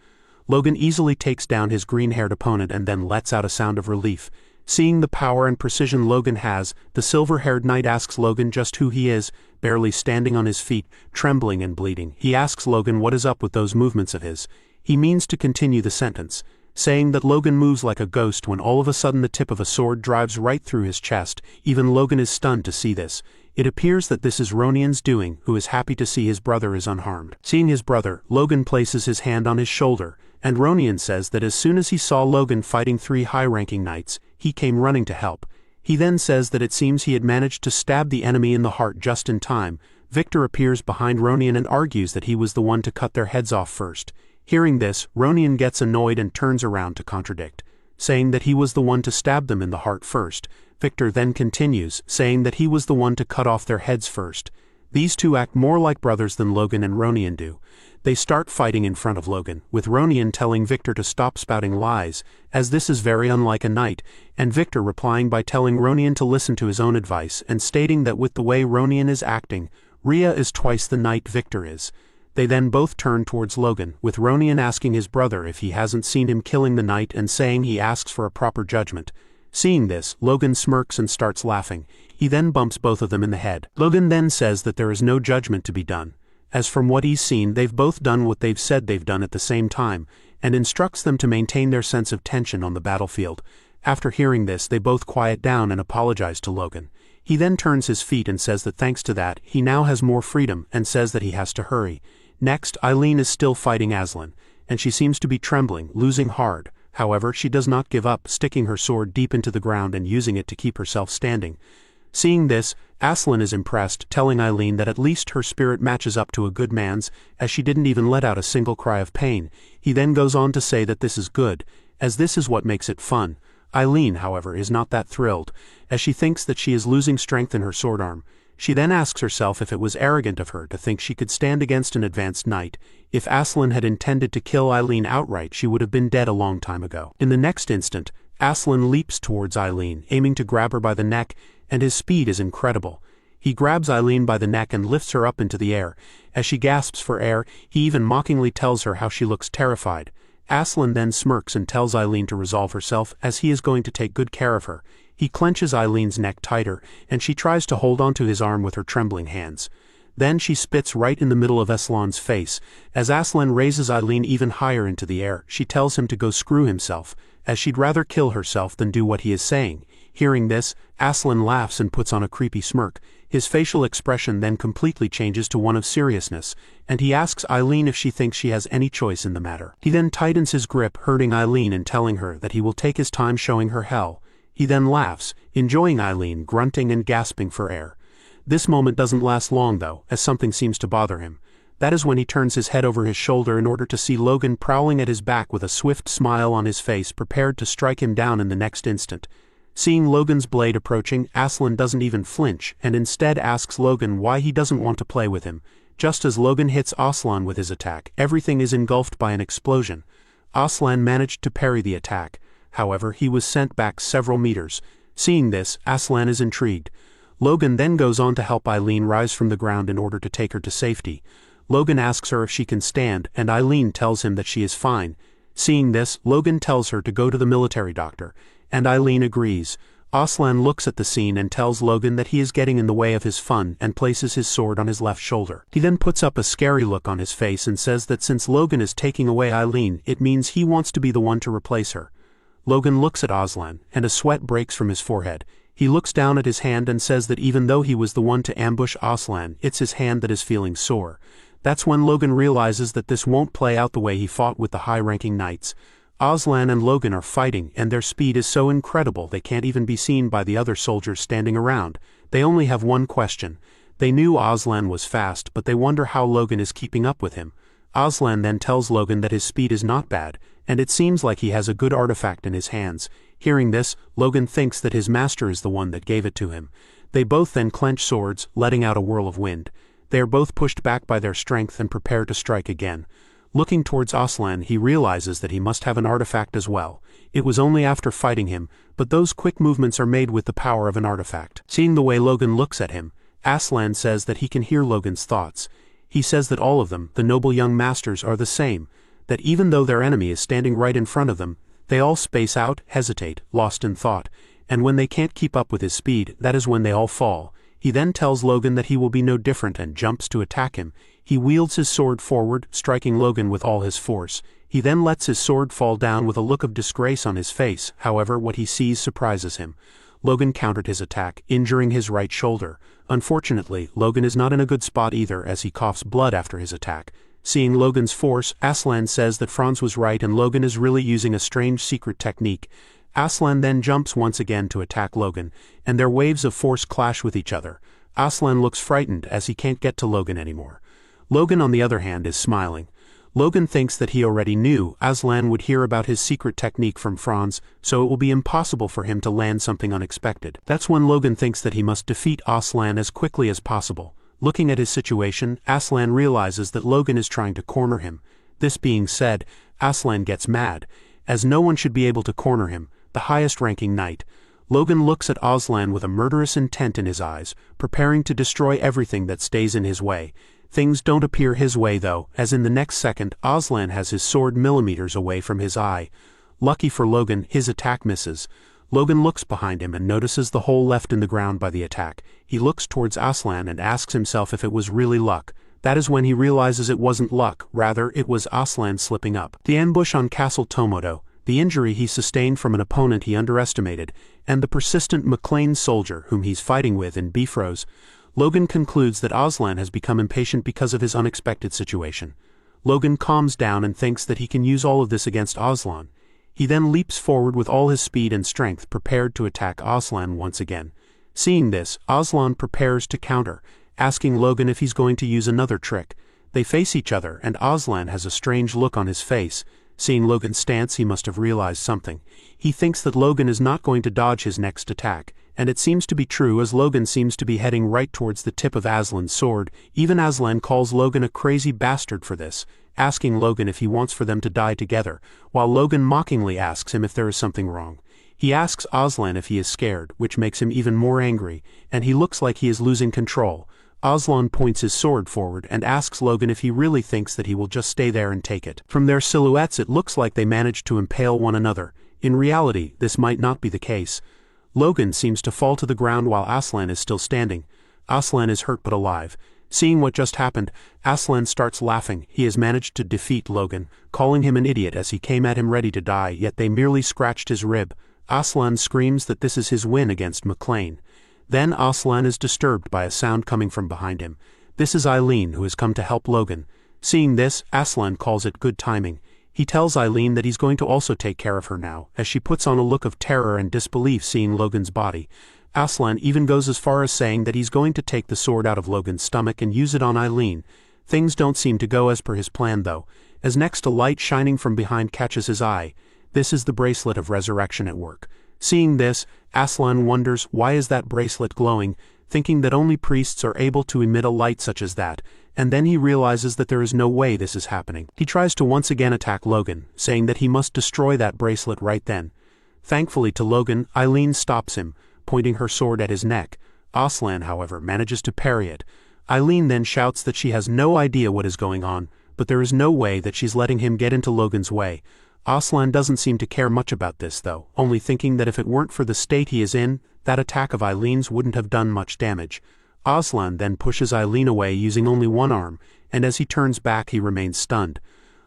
Logan easily takes down his green-haired opponent and then lets out a sound of relief. Seeing the power and precision Logan has, the silver-haired knight asks Logan just who he is, barely standing on his feet, trembling and bleeding. He asks Logan what is up with those movements of his. He means to continue the sentence, saying that Logan moves like a ghost when all of a sudden the tip of a sword drives right through his chest. Even Logan is stunned to see this. It appears that this is Ronian's doing, who is happy to see his brother is unharmed. Seeing his brother, Logan places his hand on his shoulder, and Ronian says that as soon as he saw Logan fighting 3 high-ranking knights, he came running to help. He then says that it seems he had managed to stab the enemy in the heart just in time. Victor appears behind Ronian and argues that he was the one to cut their heads off first. Hearing this, Ronian gets annoyed and turns around to contradict, saying that he was the one to stab them in the heart first. Victor then continues, saying that he was the one to cut off their heads first. These two act more like brothers than Logan and Ronian do. They start fighting in front of Logan, with Ronian telling Victor to stop spouting lies, as this is very unlike a knight, and Victor replying by telling Ronian to listen to his own advice and stating that with the way Ronian is acting, Rhea is twice the knight Victor is. They then both turn towards Logan, with Ronian asking his brother if he hasn't seen him killing the knight and saying he asks for a proper judgment. Seeing this, Logan smirks and starts laughing. He then bumps both of them in the head. Logan then says that there is no judgment to be done, as from what he's seen they've both done what they've said they've done at the same time, and instructs them to maintain their sense of tension on the battlefield. After hearing this, they both quiet down and apologize to Logan. He then turns his feet and says that thanks to that, he now has more freedom, and says that he has to hurry. Next, Eileen is still fighting Aslan, and she seems to be trembling, losing hard. However, she does not give up, sticking her sword deep into the ground and using it to keep herself standing. Seeing this, Aslan is impressed, telling Eileen that at least her spirit matches up to a good man's, as she didn't even let out a single cry of pain. He then goes on to say that this is good, as this is what makes it fun. Eileen, however, is not that thrilled, as she thinks that she is losing strength in her sword arm. She then asks herself if it was arrogant of her to think she could stand against an advanced knight. If Aslan had intended to kill Eileen outright, she would have been dead a long time ago. In the next instant, Aslan leaps towards Eileen, aiming to grab her by the neck, and his speed is incredible. He grabs Eileen by the neck and lifts her up into the air. As she gasps for air, he even mockingly tells her how she looks terrified. Aslan then smirks and tells Eileen to resolve herself, as he is going to take good care of her. He clenches Eileen's neck tighter, and she tries to hold onto his arm with her trembling hands. Then she spits right in the middle of Aslan's face. As Aslan raises Eileen even higher into the air, she tells him to go screw himself, as she'd rather kill herself than do what he is saying. Hearing this, Aslan laughs and puts on a creepy smirk. His facial expression then completely changes to one of seriousness, and he asks Eileen if she thinks she has any choice in the matter. He then tightens his grip, hurting Eileen and telling her that he will take his time showing her hell. He then laughs, enjoying Eileen grunting and gasping for air. This moment doesn't last long though, as something seems to bother him. That is when he turns his head over his shoulder in order to see Logan prowling at his back with a swift smile on his face, prepared to strike him down in the next instant. Seeing Logan's blade approaching, Aslan doesn't even flinch, and instead asks Logan why he doesn't want to play with him. Just as Logan hits Aslan with his attack, everything is engulfed by an explosion. Aslan managed to parry the attack. However, he was sent back several meters. Seeing this, Aslan is intrigued. Logan then goes on to help Eileen rise from the ground in order to take her to safety. Logan asks her if she can stand, and Eileen tells him that she is fine. Seeing this, Logan tells her to go to the military doctor, and Eileen agrees. Aslan looks at the scene and tells Logan that he is getting in the way of his fun and places his sword on his left shoulder. He then puts up a scary look on his face and says that since Logan is taking away Eileen, it means he wants to be the one to replace her. Logan looks at Aslan, and a sweat breaks from his forehead. He looks down at his hand and says that even though he was the one to ambush Aslan, it's his hand that is feeling sore. That's when Logan realizes that this won't play out the way he fought with the high-ranking knights. Aslan and Logan are fighting, and their speed is so incredible they can't even be seen by the other soldiers standing around. They only have one question. They knew Aslan was fast, but they wonder how Logan is keeping up with him. Aslan then tells Logan that his speed is not bad, and it seems like he has a good artifact in his hands. Hearing this, Logan thinks that his master is the one that gave it to him. They both then clench swords, letting out a whirl of wind. They are both pushed back by their strength and prepare to strike again. Looking towards Aslan, he realizes that he must have an artifact as well. It was only after fighting him, but those quick movements are made with the power of an artifact. Seeing the way Logan looks at him, Aslan says that he can hear Logan's thoughts. He says that all of them, the noble young masters, are the same, that even though their enemy is standing right in front of them, they all space out, hesitate, lost in thought, and when they can't keep up with his speed, that is when they all fall. He then tells Logan that he will be no different and jumps to attack him. He wields his sword forward, striking Logan with all his force. He then lets his sword fall down with a look of disgrace on his face. However, what he sees surprises him. Logan countered his attack, injuring his right shoulder. Unfortunately, Logan is not in a good spot either, as he coughs blood after his attack. Seeing Logan's force, Aslan says that Franz was right and Logan is really using a strange secret technique. Aslan then jumps once again to attack Logan, and their waves of force clash with each other. Aslan looks frightened as he can't get to Logan anymore. Logan, on the other hand, is smiling. Logan thinks that he already knew Aslan would hear about his secret technique from Franz, so it will be impossible for him to land something unexpected. That's when Logan thinks that he must defeat Aslan as quickly as possible. Looking at his situation, Aslan realizes that Logan is trying to corner him. This being said, Aslan gets mad, as no one should be able to corner him, the highest-ranking knight. Logan looks at Aslan with a murderous intent in his eyes, preparing to destroy everything that stays in his way. Things don't appear his way though, as in the next second, Aslan has his sword millimeters away from his eye. Lucky for Logan, his attack misses. Logan looks behind him and notices the hole left in the ground by the attack. He looks towards Aslan and asks himself if it was really luck. That is when he realizes it wasn't luck, rather it was Aslan slipping up. The ambush on Castle Tomodo, the injury he sustained from an opponent he underestimated, and the persistent McLean soldier whom he's fighting with in Bifrost, Logan concludes that Aslan has become impatient because of his unexpected situation. Logan calms down and thinks that he can use all of this against Aslan. He then leaps forward with all his speed and strength, prepared to attack Aslan once again. Seeing this, Aslan prepares to counter, asking Logan if he's going to use another trick. They face each other and Aslan has a strange look on his face. Seeing Logan's stance, he must have realized something. He thinks that Logan is not going to dodge his next attack, and it seems to be true as Logan seems to be heading right towards the tip of Aslan's sword. Even Aslan calls Logan a crazy bastard for this, asking Logan if he wants for them to die together, while Logan mockingly asks him if there is something wrong. He asks Aslan if he is scared, which makes him even more angry, and he looks like he is losing control. Aslan points his sword forward and asks Logan if he really thinks that he will just stay there and take it. From their silhouettes it looks like they managed to impale one another. In reality, this might not be the case. Logan seems to fall to the ground while Aslan is still standing. Aslan is hurt but alive. Seeing what just happened, Aslan starts laughing. He has managed to defeat Logan, calling him an idiot as he came at him ready to die, yet they merely scratched his rib. Aslan screams that this is his win against McLean. Then Aslan is disturbed by a sound coming from behind him. This is Eileen, who has come to help Logan. Seeing this, Aslan calls it good timing. He tells Eileen that he's going to also take care of her now, as she puts on a look of terror and disbelief seeing Logan's body. Aslan even goes as far as saying that he's going to take the sword out of Logan's stomach and use it on Eileen. Things don't seem to go as per his plan though, as next a light shining from behind catches his eye. This is the bracelet of resurrection at work. Seeing this, Aslan wonders why is that bracelet glowing, thinking that only priests are able to emit a light such as that, and then he realizes that there is no way this is happening. He tries to once again attack Logan, saying that he must destroy that bracelet right then. Thankfully to Logan, Eileen stops him, pointing her sword at his neck. Aslan, however, manages to parry it. Eileen then shouts that she has no idea what is going on, but there is no way that she's letting him get into Logan's way. Aslan doesn't seem to care much about this though, only thinking that if it weren't for the state he is in, that attack of Eileen's wouldn't have done much damage. Aslan then pushes Eileen away using only one arm, and as he turns back he remains stunned.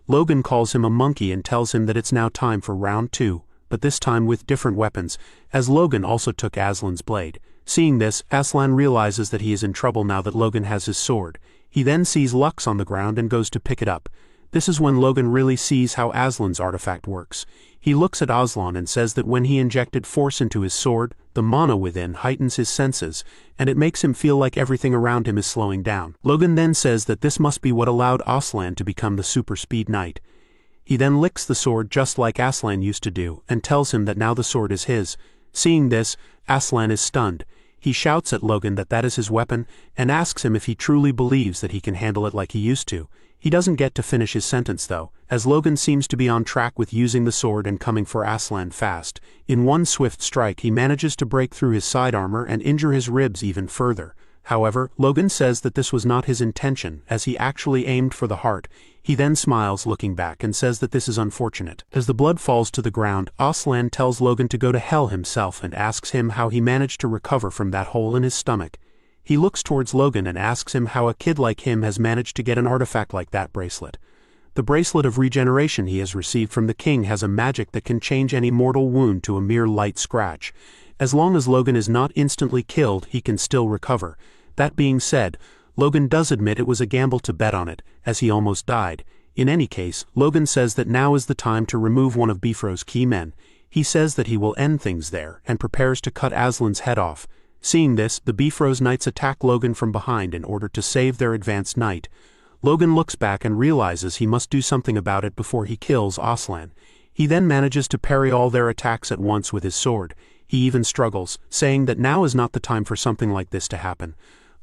Logan calls him a monkey and tells him that it's now time for round 2, but this time with different weapons, as Logan also took Aslan's blade. Seeing this, Aslan realizes that he is in trouble now that Logan has his sword. He then sees Lux on the ground and goes to pick it up. This is when Logan really sees how Aslan's artifact works. He looks at Aslan and says that when he injected force into his sword, the mana within heightens his senses, and it makes him feel like everything around him is slowing down. Logan then says that this must be what allowed Aslan to become the super speed knight. He then licks the sword just like Aslan used to do, and tells him that now the sword is his. Seeing this, Aslan is stunned. He shouts at Logan that that is his weapon, and asks him if he truly believes that he can handle it like he used to. He doesn't get to finish his sentence though, as Logan seems to be on track with using the sword and coming for Aslan fast. In one swift strike he manages to break through his side armor and injure his ribs even further. However, Logan says that this was not his intention, as he actually aimed for the heart. He then smiles looking back and says that this is unfortunate. As the blood falls to the ground, Aslan tells Logan to go to hell himself and asks him how he managed to recover from that hole in his stomach. He looks towards Logan and asks him how a kid like him has managed to get an artifact like that bracelet. The bracelet of regeneration he has received from the king has a magic that can change any mortal wound to a mere light scratch. As long as Logan is not instantly killed, he can still recover. That being said, Logan does admit it was a gamble to bet on it, as he almost died. In any case, Logan says that now is the time to remove one of Bifrost's key men. He says that he will end things there, and prepares to cut Aslan's head off. Seeing this, the Bifrost knights attack Logan from behind in order to save their advanced knight. Logan looks back and realizes he must do something about it before he kills Aslan. He then manages to parry all their attacks at once with his sword. He even struggles, saying that now is not the time for something like this to happen.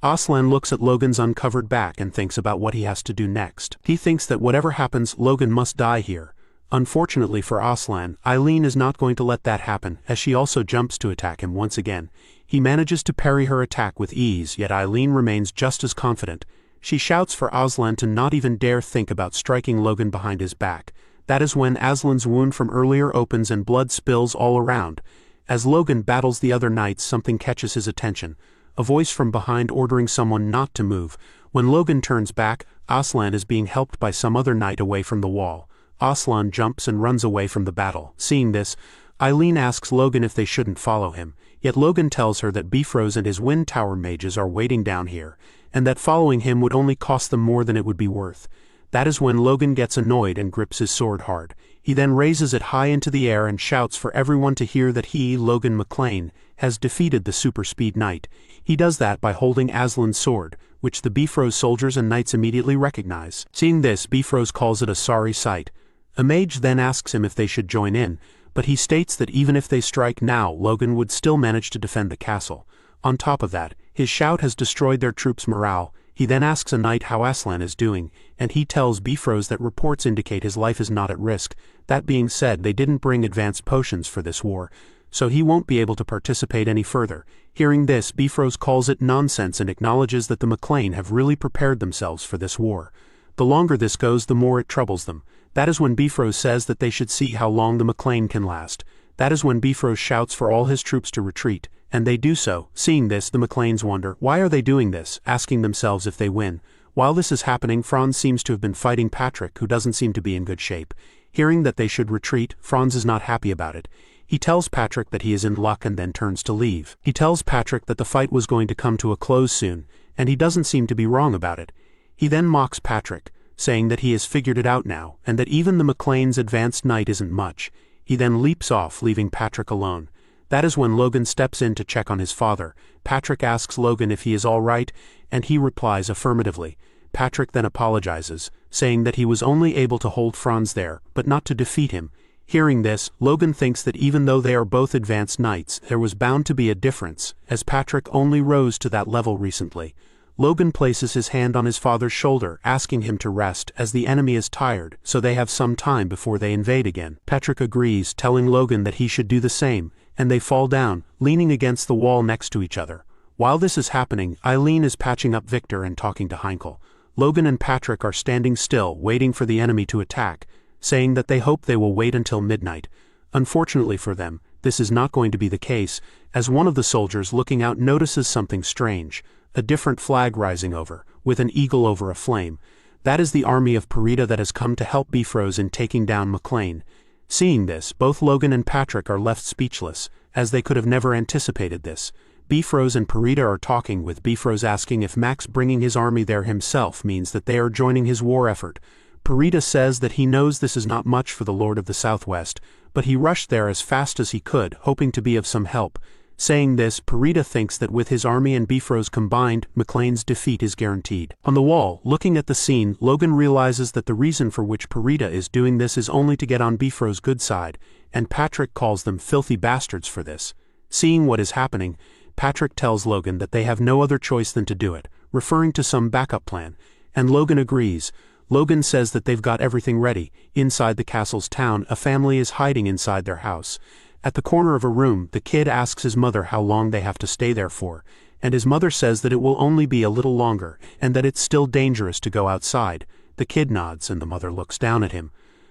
Aslan looks at Logan's uncovered back and thinks about what he has to do next. He thinks that whatever happens, Logan must die here. Unfortunately for Aslan, Eileen is not going to let that happen, as she also jumps to attack him once again. He manages to parry her attack with ease, yet Eileen remains just as confident. She shouts for Aslan to not even dare think about striking Logan behind his back. That is when Aslan's wound from earlier opens and blood spills all around. As Logan battles the other knights, something catches his attention. A voice from behind ordering someone not to move. When Logan turns back, Aslan is being helped by some other knight away from the wall. Aslan jumps and runs away from the battle. Seeing this, Eileen asks Logan if they shouldn't follow him, yet Logan tells her that Bifrost and his Wind Tower mages are waiting down here, and that following him would only cost them more than it would be worth. That is when Logan gets annoyed and grips his sword hard. He then raises it high into the air and shouts for everyone to hear that he, Logan McLean, has defeated the super speed knight. He does that by holding Aslan's sword, which the Bifrost soldiers and knights immediately recognize. Seeing this, Bifrost calls it a sorry sight. A mage then asks him if they should join in, but he states that even if they strike now, Logan would still manage to defend the castle. On top of that, his shout has destroyed their troops' morale. He then asks a knight how Aslan is doing, and he tells Bifrost that reports indicate his life is not at risk. That being said, they didn't bring advanced potions for this war, so he won't be able to participate any further. Hearing this, Bifrost calls it nonsense and acknowledges that the McLean have really prepared themselves for this war. The longer this goes, the more it troubles them. That is when Bifrost says that they should see how long the McLean can last. That is when Bifrost shouts for all his troops to retreat, and they do so. Seeing this, the McLeans wonder, why are they doing this, asking themselves if they win. While this is happening, Franz seems to have been fighting Patrick, who doesn't seem to be in good shape. Hearing that they should retreat, Franz is not happy about it. He tells Patrick that he is in luck and then turns to leave. He tells Patrick that the fight was going to come to a close soon, and he doesn't seem to be wrong about it. He then mocks Patrick, saying that he has figured it out now, and that even the McLean's advanced knight isn't much. He then leaps off, leaving Patrick alone. That is when Logan steps in to check on his father. Patrick asks Logan if he is all right, and he replies affirmatively. Patrick then apologizes, saying that he was only able to hold Franz there, but not to defeat him. Hearing this, Logan thinks that even though they are both advanced knights, there was bound to be a difference, as Patrick only rose to that level recently. Logan places his hand on his father's shoulder, asking him to rest as the enemy is tired, so they have some time before they invade again. Patrick agrees, telling Logan that he should do the same, and they fall down, leaning against the wall next to each other. While this is happening, Eileen is patching up Victor and talking to Heinkel. Logan and Patrick are standing still, waiting for the enemy to attack, saying that they hope they will wait until midnight. Unfortunately for them, this is not going to be the case, as one of the soldiers looking out notices something strange. A different flag rising over, with an eagle over a flame. That is the army of Parita that has come to help Bifrost in taking down McLean. Seeing this, both Logan and Patrick are left speechless, as they could have never anticipated this. Bifrost and Parita are talking, with Bifrost asking if Max bringing his army there himself means that they are joining his war effort. Parita says that he knows this is not much for the Lord of the Southwest, but he rushed there as fast as he could, hoping to be of some help. Saying this, Parita thinks that with his army and Bifrost combined, McLean's defeat is guaranteed. On the wall, looking at the scene, Logan realizes that the reason for which Parita is doing this is only to get on Bifrost's good side, and Patrick calls them filthy bastards for this. Seeing what is happening, Patrick tells Logan that they have no other choice than to do it, referring to some backup plan, and Logan agrees. Logan says that they've got everything ready. Inside the castle's town, a family is hiding inside their house. At the corner of a room, the kid asks his mother how long they have to stay there for, and his mother says that it will only be a little longer, and that it's still dangerous to go outside. The kid nods, and the mother looks down at him.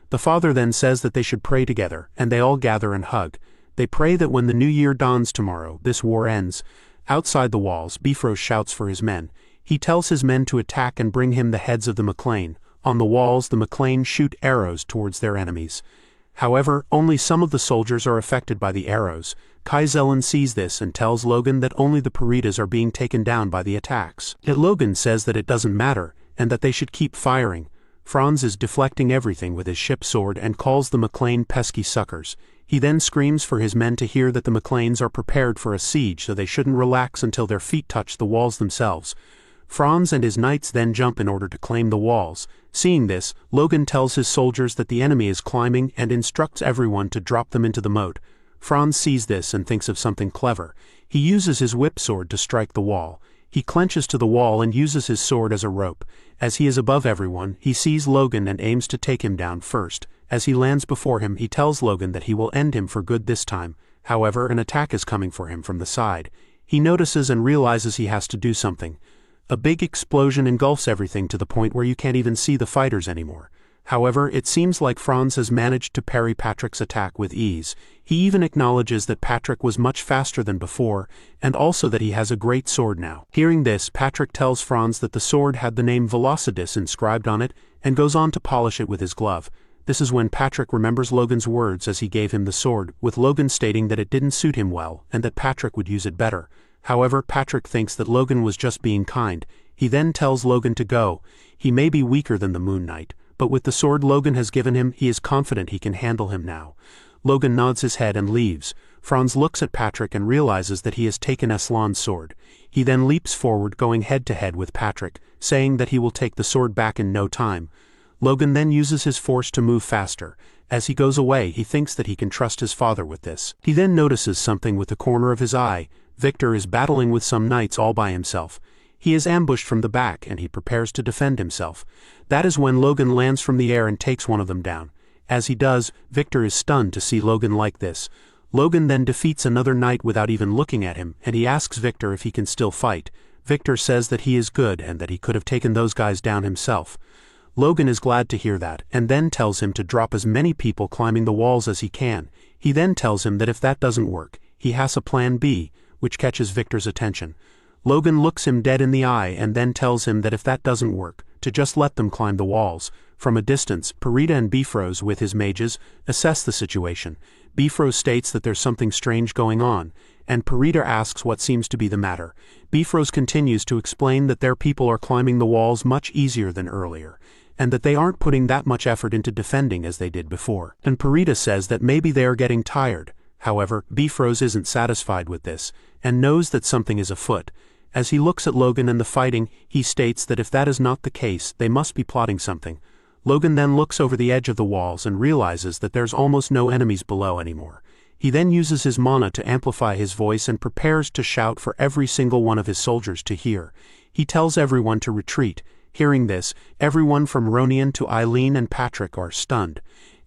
The father then says that they should pray together, and they all gather and hug. They pray that when the new year dawns tomorrow, this war ends. Outside the walls, Bifrost shouts for his men. He tells his men to attack and bring him the heads of the McLean. On the walls, the McLean shoot arrows towards their enemies. However, only some of the soldiers are affected by the arrows. Kaizellan sees this and tells Logan that only the Paritas are being taken down by the attacks. Yet Logan says that it doesn't matter, and that they should keep firing. Franz is deflecting everything with his ship sword and calls the McLean pesky suckers. He then screams for his men to hear that the McLeans are prepared for a siege, so they shouldn't relax until their feet touch the walls themselves. Franz and his knights then jump in order to claim the walls. Seeing this, Logan tells his soldiers that the enemy is climbing and instructs everyone to drop them into the moat. Franz sees this and thinks of something clever. He uses his whip sword to strike the wall. He clenches to the wall and uses his sword as a rope. As he is above everyone, he sees Logan and aims to take him down first. As he lands before him, he tells Logan that he will end him for good this time. However, an attack is coming for him from the side. He notices and realizes he has to do something. A big explosion engulfs everything to the point where you can't even see the fighters anymore. However, it seems like Franz has managed to parry Patrick's attack with ease. He even acknowledges that Patrick was much faster than before, and also that he has a great sword now. Hearing this, Patrick tells Franz that the sword had the name Velocidus inscribed on it, and goes on to polish it with his glove. This is when Patrick remembers Logan's words as he gave him the sword, with Logan stating that it didn't suit him well, and that Patrick would use it better. However, Patrick thinks that Logan was just being kind. He then tells Logan to go. He may be weaker than the Moon Knight, but with the sword Logan has given him, he is confident he can handle him now. Logan nods his head and leaves. Franz looks at Patrick and realizes that he has taken Aslan's sword. He then leaps forward, going head-to-head with Patrick, saying that he will take the sword back in no time. Logan then uses his force to move faster. As he goes away, he thinks that he can trust his father with this. He then notices something with the corner of his eye. Victor is battling with some knights all by himself. He is ambushed from the back and he prepares to defend himself. That is when Logan lands from the air and takes one of them down. As he does, Victor is stunned to see Logan like this. Logan then defeats another knight without even looking at him, and he asks Victor if he can still fight. Victor says that he is good and that he could have taken those guys down himself. Logan is glad to hear that, and then tells him to drop as many people climbing the walls as he can. He then tells him that if that doesn't work, he has a plan B, which catches Victor's attention. Logan looks him dead in the eye and then tells him that if that doesn't work, to just let them climb the walls. From a distance, Parita and Bifrost, with his mages, assess the situation. Bifrost states that there's something strange going on, and Parita asks what seems to be the matter. Bifrost continues to explain that their people are climbing the walls much easier than earlier, and that they aren't putting that much effort into defending as they did before. And Parita says that maybe they are getting tired. However, Bifrost isn't satisfied with this, and knows that something is afoot. As he looks at Logan and the fighting, he states that if that is not the case, they must be plotting something. Logan then looks over the edge of the walls and realizes that there's almost no enemies below anymore. He then uses his mana to amplify his voice and prepares to shout for every single one of his soldiers to hear. He tells everyone to retreat. Hearing this, everyone from Ronian to Eileen and Patrick are stunned.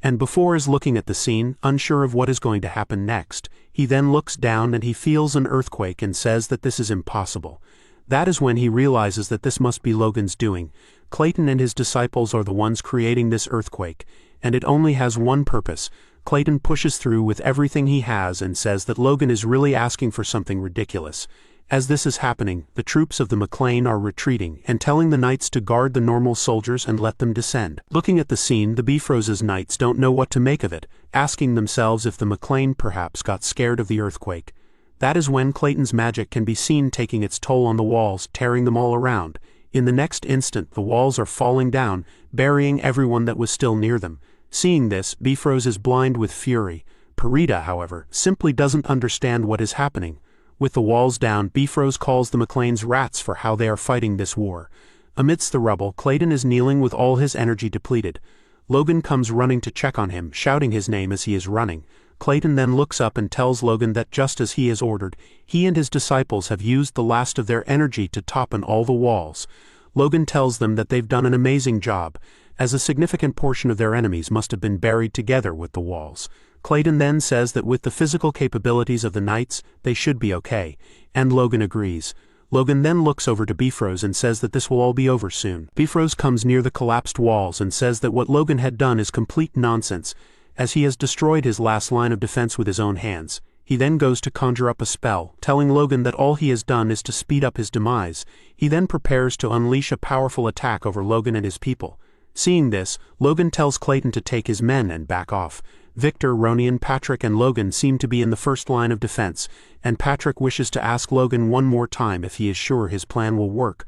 And before is looking at the scene, unsure of what is going to happen next. He then looks down and he feels an earthquake and says that this is impossible. That is when he realizes that this must be Logan's doing. Clayton and his disciples are the ones creating this earthquake, and it only has one purpose. Clayton pushes through with everything he has and says that Logan is really asking for something ridiculous. As this is happening, the troops of the McLean are retreating and telling the knights to guard the normal soldiers and let them descend. Looking at the scene, the Bifrost's knights don't know what to make of it, asking themselves if the McLean perhaps got scared of the earthquake. That is when Clayton's magic can be seen taking its toll on the walls, tearing them all around. In the next instant, the walls are falling down, burying everyone that was still near them. Seeing this, Bifrost is blind with fury. Parita, however, simply doesn't understand what is happening. With the walls down, Bifrost calls the McLean's rats for how they are fighting this war. Amidst the rubble, Clayton is kneeling with all his energy depleted. Logan comes running to check on him, shouting his name as he is running. Clayton then looks up and tells Logan that just as he has ordered, he and his disciples have used the last of their energy to topple all the walls. Logan tells them that they've done an amazing job, as a significant portion of their enemies must have been buried together with the walls. Clayton then says that with the physical capabilities of the knights, they should be okay, and Logan agrees. Logan then looks over to Bifrost and says that this will all be over soon. Bifrost comes near the collapsed walls and says that what Logan had done is complete nonsense, as he has destroyed his last line of defense with his own hands. He then goes to conjure up a spell, telling Logan that all he has done is to speed up his demise. He then prepares to unleash a powerful attack over Logan and his people. Seeing this, Logan tells Clayton to take his men and back off. Victor, Ronian, Patrick and Logan seem to be in the first line of defense, and Patrick wishes to ask Logan one more time if he is sure his plan will work.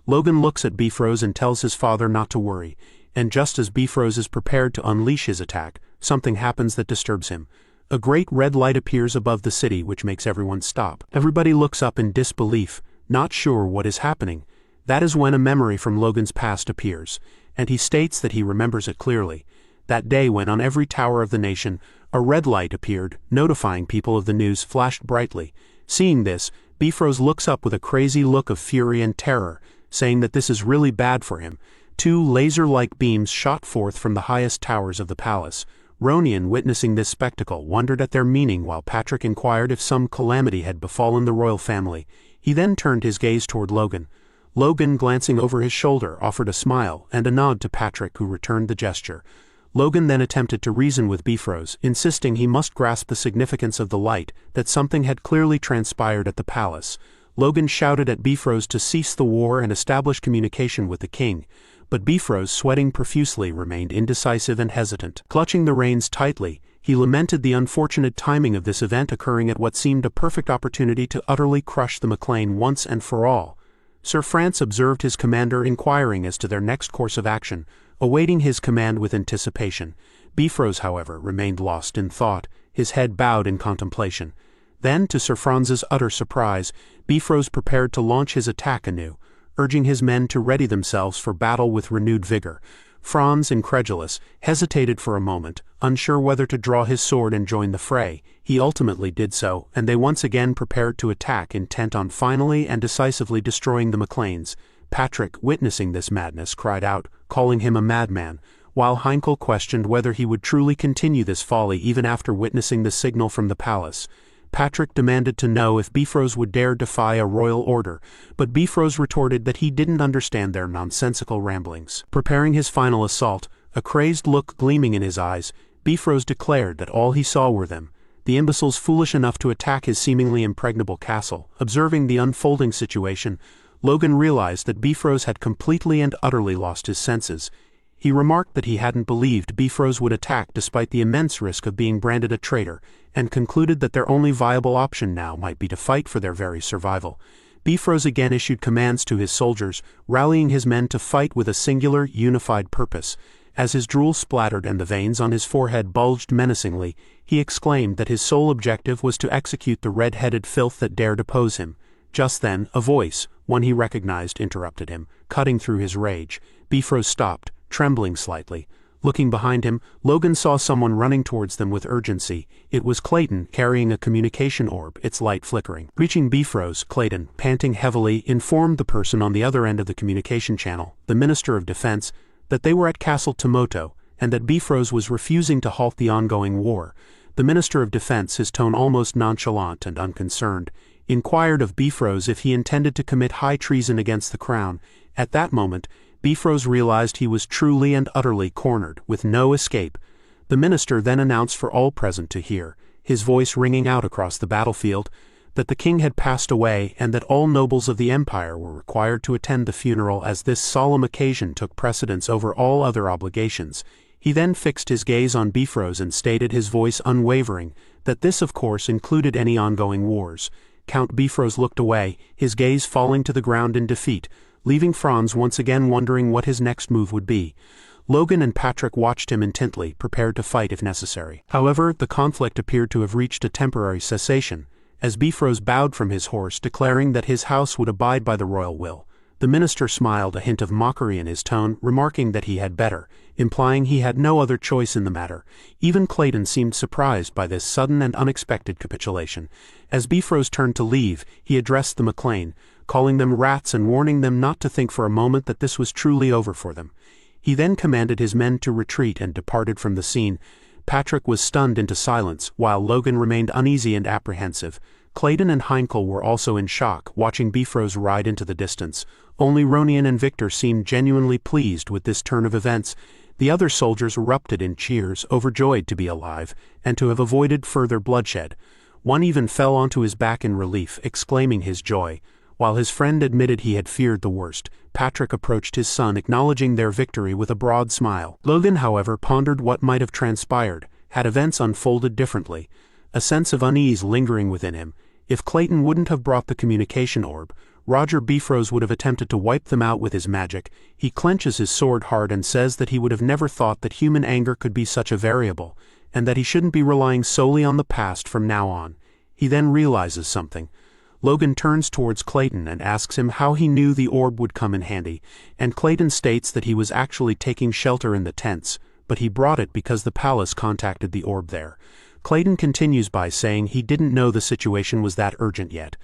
Logan looks at Bifrost and tells his father not to worry, and just as Bifrost is prepared to unleash his attack, something happens that disturbs him. A great red light appears above the city which makes everyone stop. Everybody looks up in disbelief, not sure what is happening. That is when a memory from Logan's past appears, and he states that he remembers it clearly. That day when on every tower of the nation, a red light appeared, notifying people of the news flashed brightly. Seeing this, Bifrost looks up with a crazy look of fury and terror, saying that this is really bad for him. Two laser-like beams shot forth from the highest towers of the palace. Ronian, witnessing this spectacle, wondered at their meaning while Patrick inquired if some calamity had befallen the royal family. He then turned his gaze toward Logan. Logan, glancing over his shoulder, offered a smile and a nod to Patrick, who returned the gesture. Logan then attempted to reason with Bifrost, insisting he must grasp the significance of the light, that something had clearly transpired at the palace. Logan shouted at Bifrost to cease the war and establish communication with the king, but Bifrost, sweating profusely, remained indecisive and hesitant. Clutching the reins tightly, he lamented the unfortunate timing of this event occurring at what seemed a perfect opportunity to utterly crush the MacLean once and for all. Sir France observed his commander inquiring as to their next course of action, awaiting his command with anticipation. Bifrost, however, remained lost in thought, his head bowed in contemplation. Then, to Sir Franz's utter surprise, Bifrost prepared to launch his attack anew, urging his men to ready themselves for battle with renewed vigor. Franz, incredulous, hesitated for a moment, unsure whether to draw his sword and join the fray. He ultimately did so, and they once again prepared to attack, intent on finally and decisively destroying the MacLeans. Patrick, witnessing this madness, cried out, calling him a madman, while Heinkel questioned whether he would truly continue this folly even after witnessing the signal from the palace. Patrick demanded to know if Bifrost would dare defy a royal order, but Bifrost retorted that he didn't understand their nonsensical ramblings. Preparing his final assault, a crazed look gleaming in his eyes, Bifrost declared that all he saw were them, the imbeciles foolish enough to attack his seemingly impregnable castle. Observing the unfolding situation, Logan realized that Bifrost had completely and utterly lost his senses. He remarked that he hadn't believed Bifrost would attack despite the immense risk of being branded a traitor, and concluded that their only viable option now might be to fight for their very survival. Bifrost again issued commands to his soldiers, rallying his men to fight with a singular, unified purpose. As his drool splattered and the veins on his forehead bulged menacingly, he exclaimed that his sole objective was to execute the red-headed filth that dared oppose him. Just then, a voice, one he recognized, interrupted him, cutting through his rage. Bifrost stopped, trembling slightly. Looking behind him, Logan saw someone running towards them with urgency. It was Clayton, carrying a communication orb, its light flickering. Reaching Bifrost, Clayton, panting heavily, informed the person on the other end of the communication channel, the Minister of Defense, that they were at Castle Tomoto, and that Bifrost was refusing to halt the ongoing war. The Minister of Defense, his tone almost nonchalant and unconcerned, inquired of Bifrost if he intended to commit high treason against the crown. At that moment, Bifrost realized he was truly and utterly cornered, with no escape. The minister then announced for all present to hear, his voice ringing out across the battlefield, that the king had passed away and that all nobles of the empire were required to attend the funeral, as this solemn occasion took precedence over all other obligations. He then fixed his gaze on Bifrost and stated, his voice unwavering, that this of course included any ongoing wars. Count Bifrost looked away, his gaze falling to the ground in defeat, leaving Franz once again wondering what his next move would be. Logan and Patrick watched him intently, prepared to fight if necessary. However, the conflict appeared to have reached a temporary cessation, as Bifrost bowed from his horse, declaring that his house would abide by the royal will. The minister smiled, a hint of mockery in his tone, remarking that he had better, implying he had no other choice in the matter. Even Clayton seemed surprised by this sudden and unexpected capitulation. As Bifrost turned to leave, he addressed the MacLean, calling them rats and warning them not to think for a moment that this was truly over for them. He then commanded his men to retreat and departed from the scene. Patrick was stunned into silence, while Logan remained uneasy and apprehensive. Clayton and Heinkel were also in shock, watching Bifrost ride into the distance. Only Ronian and Victor seemed genuinely pleased with this turn of events. The other soldiers erupted in cheers, overjoyed to be alive, and to have avoided further bloodshed. One even fell onto his back in relief, exclaiming his joy. While his friend admitted he had feared the worst, Patrick approached his son, acknowledging their victory with a broad smile. Logan, however, pondered what might have transpired, had events unfolded differently, a sense of unease lingering within him. If Clayton wouldn't have brought the communication orb, Roger Bifrost would have attempted to wipe them out with his magic. He clenches his sword hard and says that he would have never thought that human anger could be such a variable, and that he shouldn't be relying solely on the past from now on. He then realizes something. Logan turns towards Clayton and asks him how he knew the orb would come in handy, and Clayton states that he was actually taking shelter in the tents, but he brought it because the palace contacted the orb there. Clayton continues by saying he didn't know the situation was that urgent yet.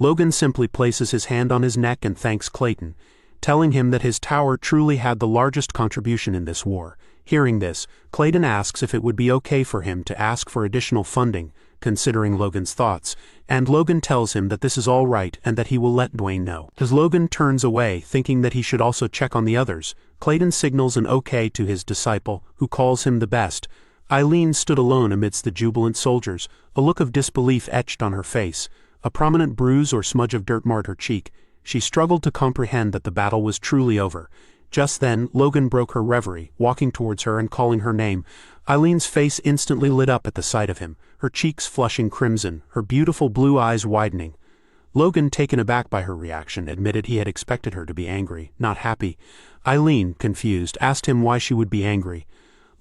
Logan simply places his hand on his neck and thanks Clayton, telling him that his tower truly had the largest contribution in this war. Hearing this, Clayton asks if it would be okay for him to ask for additional funding, considering Logan's thoughts, and Logan tells him that this is all right and that he will let Dwayne know. As Logan turns away, thinking that he should also check on the others, Clayton signals an okay to his disciple, who calls him the best. Eileen stood alone amidst the jubilant soldiers, a look of disbelief etched on her face. A prominent bruise or smudge of dirt marred her cheek. She struggled to comprehend that the battle was truly over. Just then, Logan broke her reverie, walking towards her and calling her name. Eileen's face instantly lit up at the sight of him, her cheeks flushing crimson, her beautiful blue eyes widening. Logan, taken aback by her reaction, admitted he had expected her to be angry, not happy. Eileen, confused, asked him why she would be angry.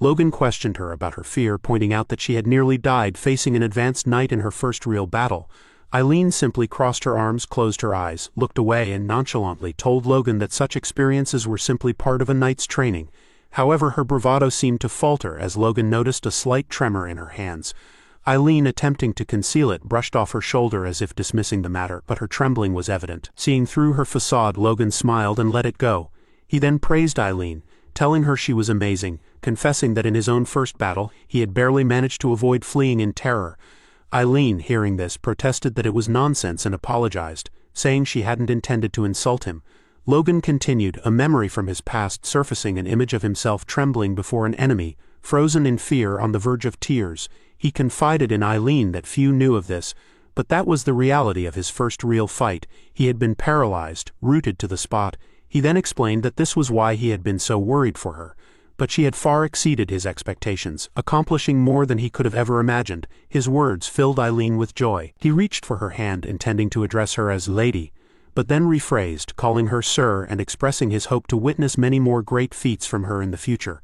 Logan questioned her about her fear, pointing out that she had nearly died facing an advanced knight in her first real battle. Eileen simply crossed her arms, closed her eyes, looked away and nonchalantly told Logan that such experiences were simply part of a knight's training. However, her bravado seemed to falter as Logan noticed a slight tremor in her hands. Eileen, attempting to conceal it, brushed off her shoulder as if dismissing the matter, but her trembling was evident. Seeing through her facade, Logan smiled and let it go. He then praised Eileen, telling her she was amazing, confessing that in his own first battle, he had barely managed to avoid fleeing in terror. Eileen, hearing this, protested that it was nonsense and apologized, saying she hadn't intended to insult him. Logan continued, a memory from his past surfacing, an image of himself trembling before an enemy, frozen in fear on the verge of tears. He confided in Eileen that few knew of this, but that was the reality of his first real fight. He had been paralyzed, rooted to the spot. He then explained that this was why he had been so worried for her. But she had far exceeded his expectations, accomplishing more than he could have ever imagined. His words filled Eileen with joy. He reached for her hand, intending to address her as lady, but then rephrased, calling her sir and expressing his hope to witness many more great feats from her in the future.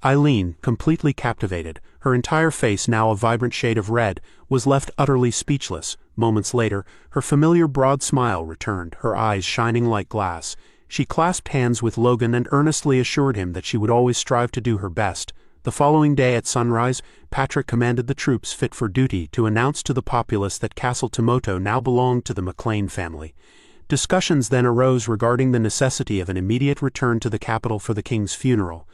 Eileen, completely captivated, her entire face now a vibrant shade of red, was left utterly speechless. Moments later, her familiar broad smile returned, her eyes shining like glass. She clasped hands with Logan and earnestly assured him that she would always strive to do her best. The following day at sunrise, Patrick commanded the troops fit for duty to announce to the populace that Castle Tomoto now belonged to the McLean family. Discussions then arose regarding the necessity of an immediate return to the capital for the king's funeral.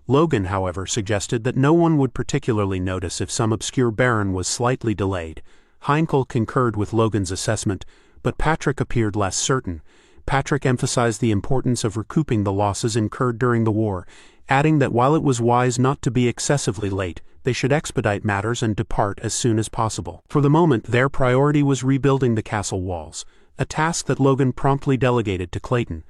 Logan, however, suggested that no one would particularly notice if some obscure baron was slightly delayed. Heinkel concurred with Logan's assessment, but Patrick appeared less certain. Patrick emphasized the importance of recouping the losses incurred during the war, adding that while it was wise not to be excessively late, they should expedite matters and depart as soon as possible. For the moment, their priority was rebuilding the castle walls, a task that Logan promptly delegated to Clayton.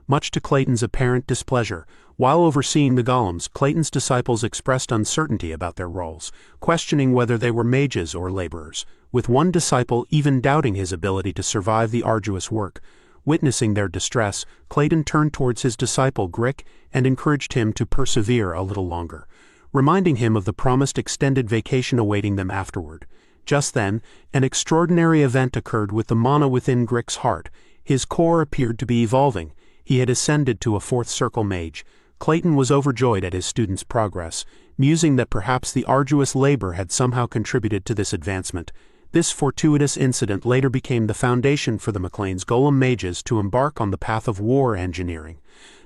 Much to Clayton's apparent displeasure, while overseeing the golems, Clayton's disciples expressed uncertainty about their roles, questioning whether they were mages or laborers, with one disciple even doubting his ability to survive the arduous work. Witnessing their distress, Clayton turned towards his disciple Grick and encouraged him to persevere a little longer, reminding him of the promised extended vacation awaiting them afterward. Just then, an extraordinary event occurred with the mana within Grick's heart. His core appeared to be evolving. He had ascended to a fourth circle mage. Clayton was overjoyed at his student's progress, musing that perhaps the arduous labor had somehow contributed to this advancement. This fortuitous incident later became the foundation for the McLean's golem mages to embark on the path of war engineering.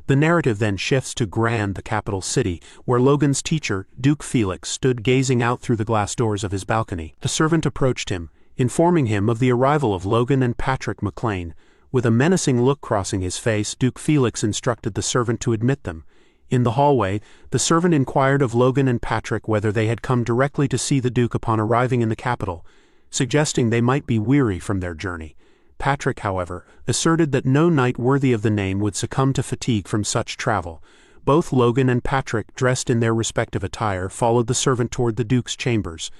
The narrative then shifts to Grand, the capital city, where Logan's teacher, Duke Felix, stood gazing out through the glass doors of his balcony. The servant approached him, informing him of the arrival of Logan and Patrick McLean. With a menacing look crossing his face, Duke Felix instructed the servant to admit them. In the hallway, the servant inquired of Logan and Patrick whether they had come directly to see the Duke upon arriving in the capital, suggesting they might be weary from their journey. Patrick, however, asserted that no knight worthy of the name would succumb to fatigue from such travel. Both Logan and Patrick, dressed in their respective attire, followed the servant toward the Duke's chambers.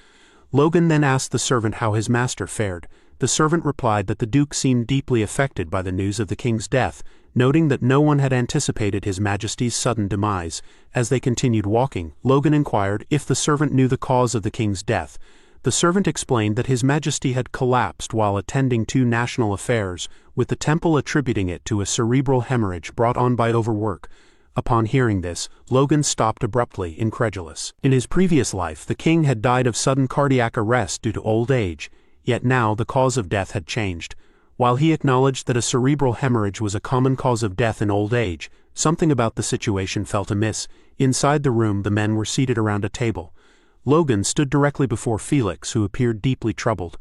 Logan then asked the servant how his master fared. The servant replied that the Duke seemed deeply affected by the news of the king's death, noting that no one had anticipated His Majesty's sudden demise. As they continued walking, Logan inquired if the servant knew the cause of the king's death. The servant explained that His Majesty had collapsed while attending to national affairs, with the temple attributing it to a cerebral hemorrhage brought on by overwork. Upon hearing this, Logan stopped abruptly, incredulous. In his previous life, the king had died of sudden cardiac arrest due to old age, yet now the cause of death had changed. While he acknowledged that a cerebral hemorrhage was a common cause of death in old age, something about the situation felt amiss. Inside the room, the men were seated around a table. Logan stood directly before Felix, who appeared deeply troubled.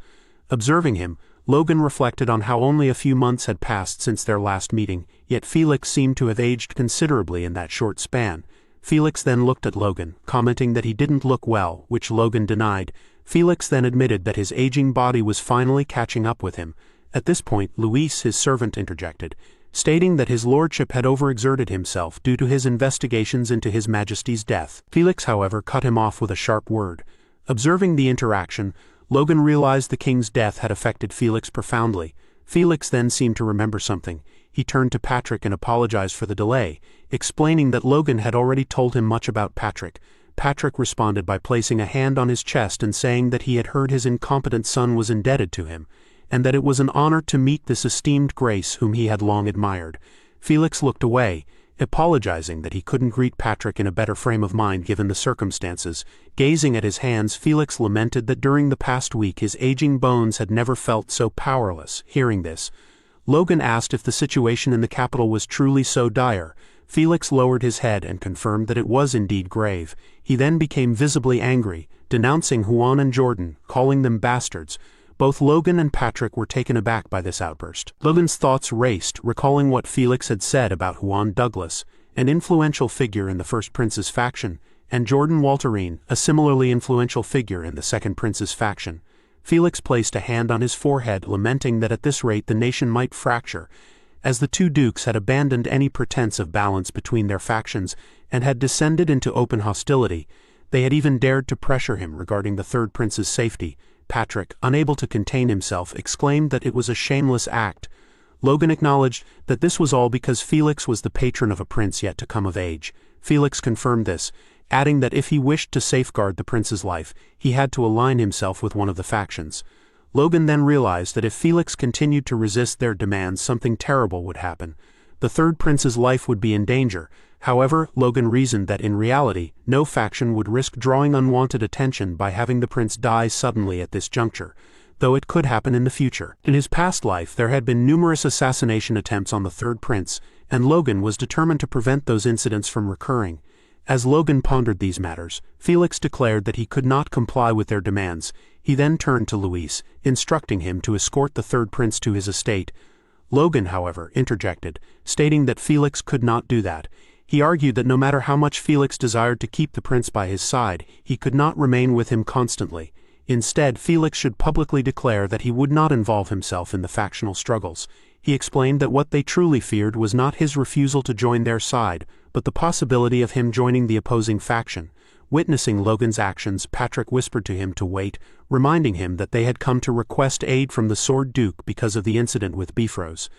Observing him, Logan reflected on how only a few months had passed since their last meeting, yet Felix seemed to have aged considerably in that short span. Felix then looked at Logan, commenting that he didn't look well, which Logan denied. Felix then admitted that his aging body was finally catching up with him. At this point, Luis, his servant, interjected, stating that his lordship had overexerted himself due to his investigations into His Majesty's death. Felix, however, cut him off with a sharp word. Observing the interaction, Logan realized the king's death had affected Felix profoundly. Felix then seemed to remember something. He turned to Patrick and apologized for the delay, explaining that Logan had already told him much about Patrick. Patrick responded by placing a hand on his chest and saying that he had heard his incompetent son was indebted to him, and that it was an honor to meet this esteemed grace whom he had long admired. Felix looked away, apologizing that he couldn't greet Patrick in a better frame of mind given the circumstances. Gazing at his hands, Felix lamented that during the past week his aging bones had never felt so powerless. Hearing this, Logan asked if the situation in the capital was truly so dire. Felix lowered his head and confirmed that it was indeed grave. He then became visibly angry, denouncing Juan and Jordan, calling them bastards. Both Logan and Patrick were taken aback by this outburst. Logan's thoughts raced, recalling what Felix had said about Juan Douglas, an influential figure in the First Prince's faction, and Jordan Walterine, a similarly influential figure in the Second Prince's faction. Felix placed a hand on his forehead, lamenting that at this rate the nation might fracture, as the two dukes had abandoned any pretense of balance between their factions and had descended into open hostility. They had even dared to pressure him regarding the Third Prince's safety. Patrick, unable to contain himself, exclaimed that it was a shameless act. Logan acknowledged that this was all because Felix was the patron of a prince yet to come of age. Felix confirmed this, adding that if he wished to safeguard the prince's life, he had to align himself with one of the factions. Logan then realized that if Felix continued to resist their demands, something terrible would happen. The Third Prince's life would be in danger. However, Logan reasoned that in reality, no faction would risk drawing unwanted attention by having the prince die suddenly at this juncture, though it could happen in the future. In his past life, there had been numerous assassination attempts on the Third Prince, and Logan was determined to prevent those incidents from recurring. As Logan pondered these matters, Felix declared that he could not comply with their demands. He then turned to Luis, instructing him to escort the Third Prince to his estate. Logan, however, interjected, stating that Felix could not do that. He argued that no matter how much Felix desired to keep the prince by his side, he could not remain with him constantly. Instead, Felix should publicly declare that he would not involve himself in the factional struggles. He explained that what they truly feared was not his refusal to join their side, but the possibility of him joining the opposing faction. Witnessing Logan's actions, Patrick whispered to him to wait, reminding him that they had come to request aid from the Sword Duke because of the incident with Bifrost.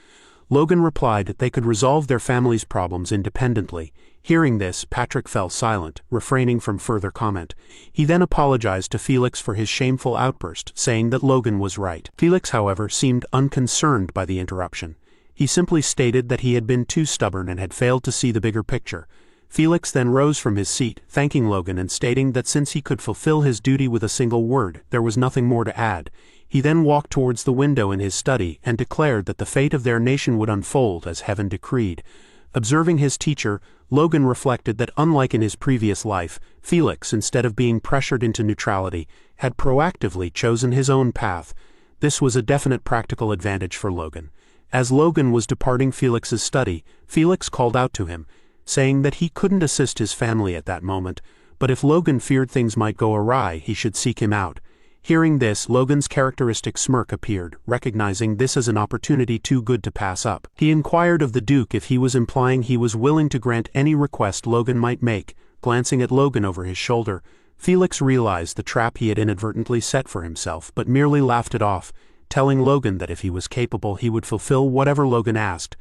Logan replied that they could resolve their family's problems independently. Hearing this, Patrick fell silent, refraining from further comment. He then apologized to Felix for his shameful outburst, saying that Logan was right. Felix, however, seemed unconcerned by the interruption. He simply stated that he had been too stubborn and had failed to see the bigger picture. Felix then rose from his seat, thanking Logan and stating that since he could fulfill his duty with a single word, there was nothing more to add. He then walked towards the window in his study and declared that the fate of their nation would unfold as heaven decreed. Observing his teacher, Logan reflected that unlike in his previous life, Felix, instead of being pressured into neutrality, had proactively chosen his own path. This was a definite practical advantage for Logan. As Logan was departing Felix's study, Felix called out to him, saying that he couldn't assist his family at that moment, but if Logan feared things might go awry, he should seek him out. Hearing this, Logan's characteristic smirk appeared, recognizing this as an opportunity too good to pass up. He inquired of the Duke if he was implying he was willing to grant any request Logan might make. Glancing at Logan over his shoulder, Felix realized the trap he had inadvertently set for himself, but merely laughed it off, telling Logan that if he was capable he would fulfill whatever Logan asked.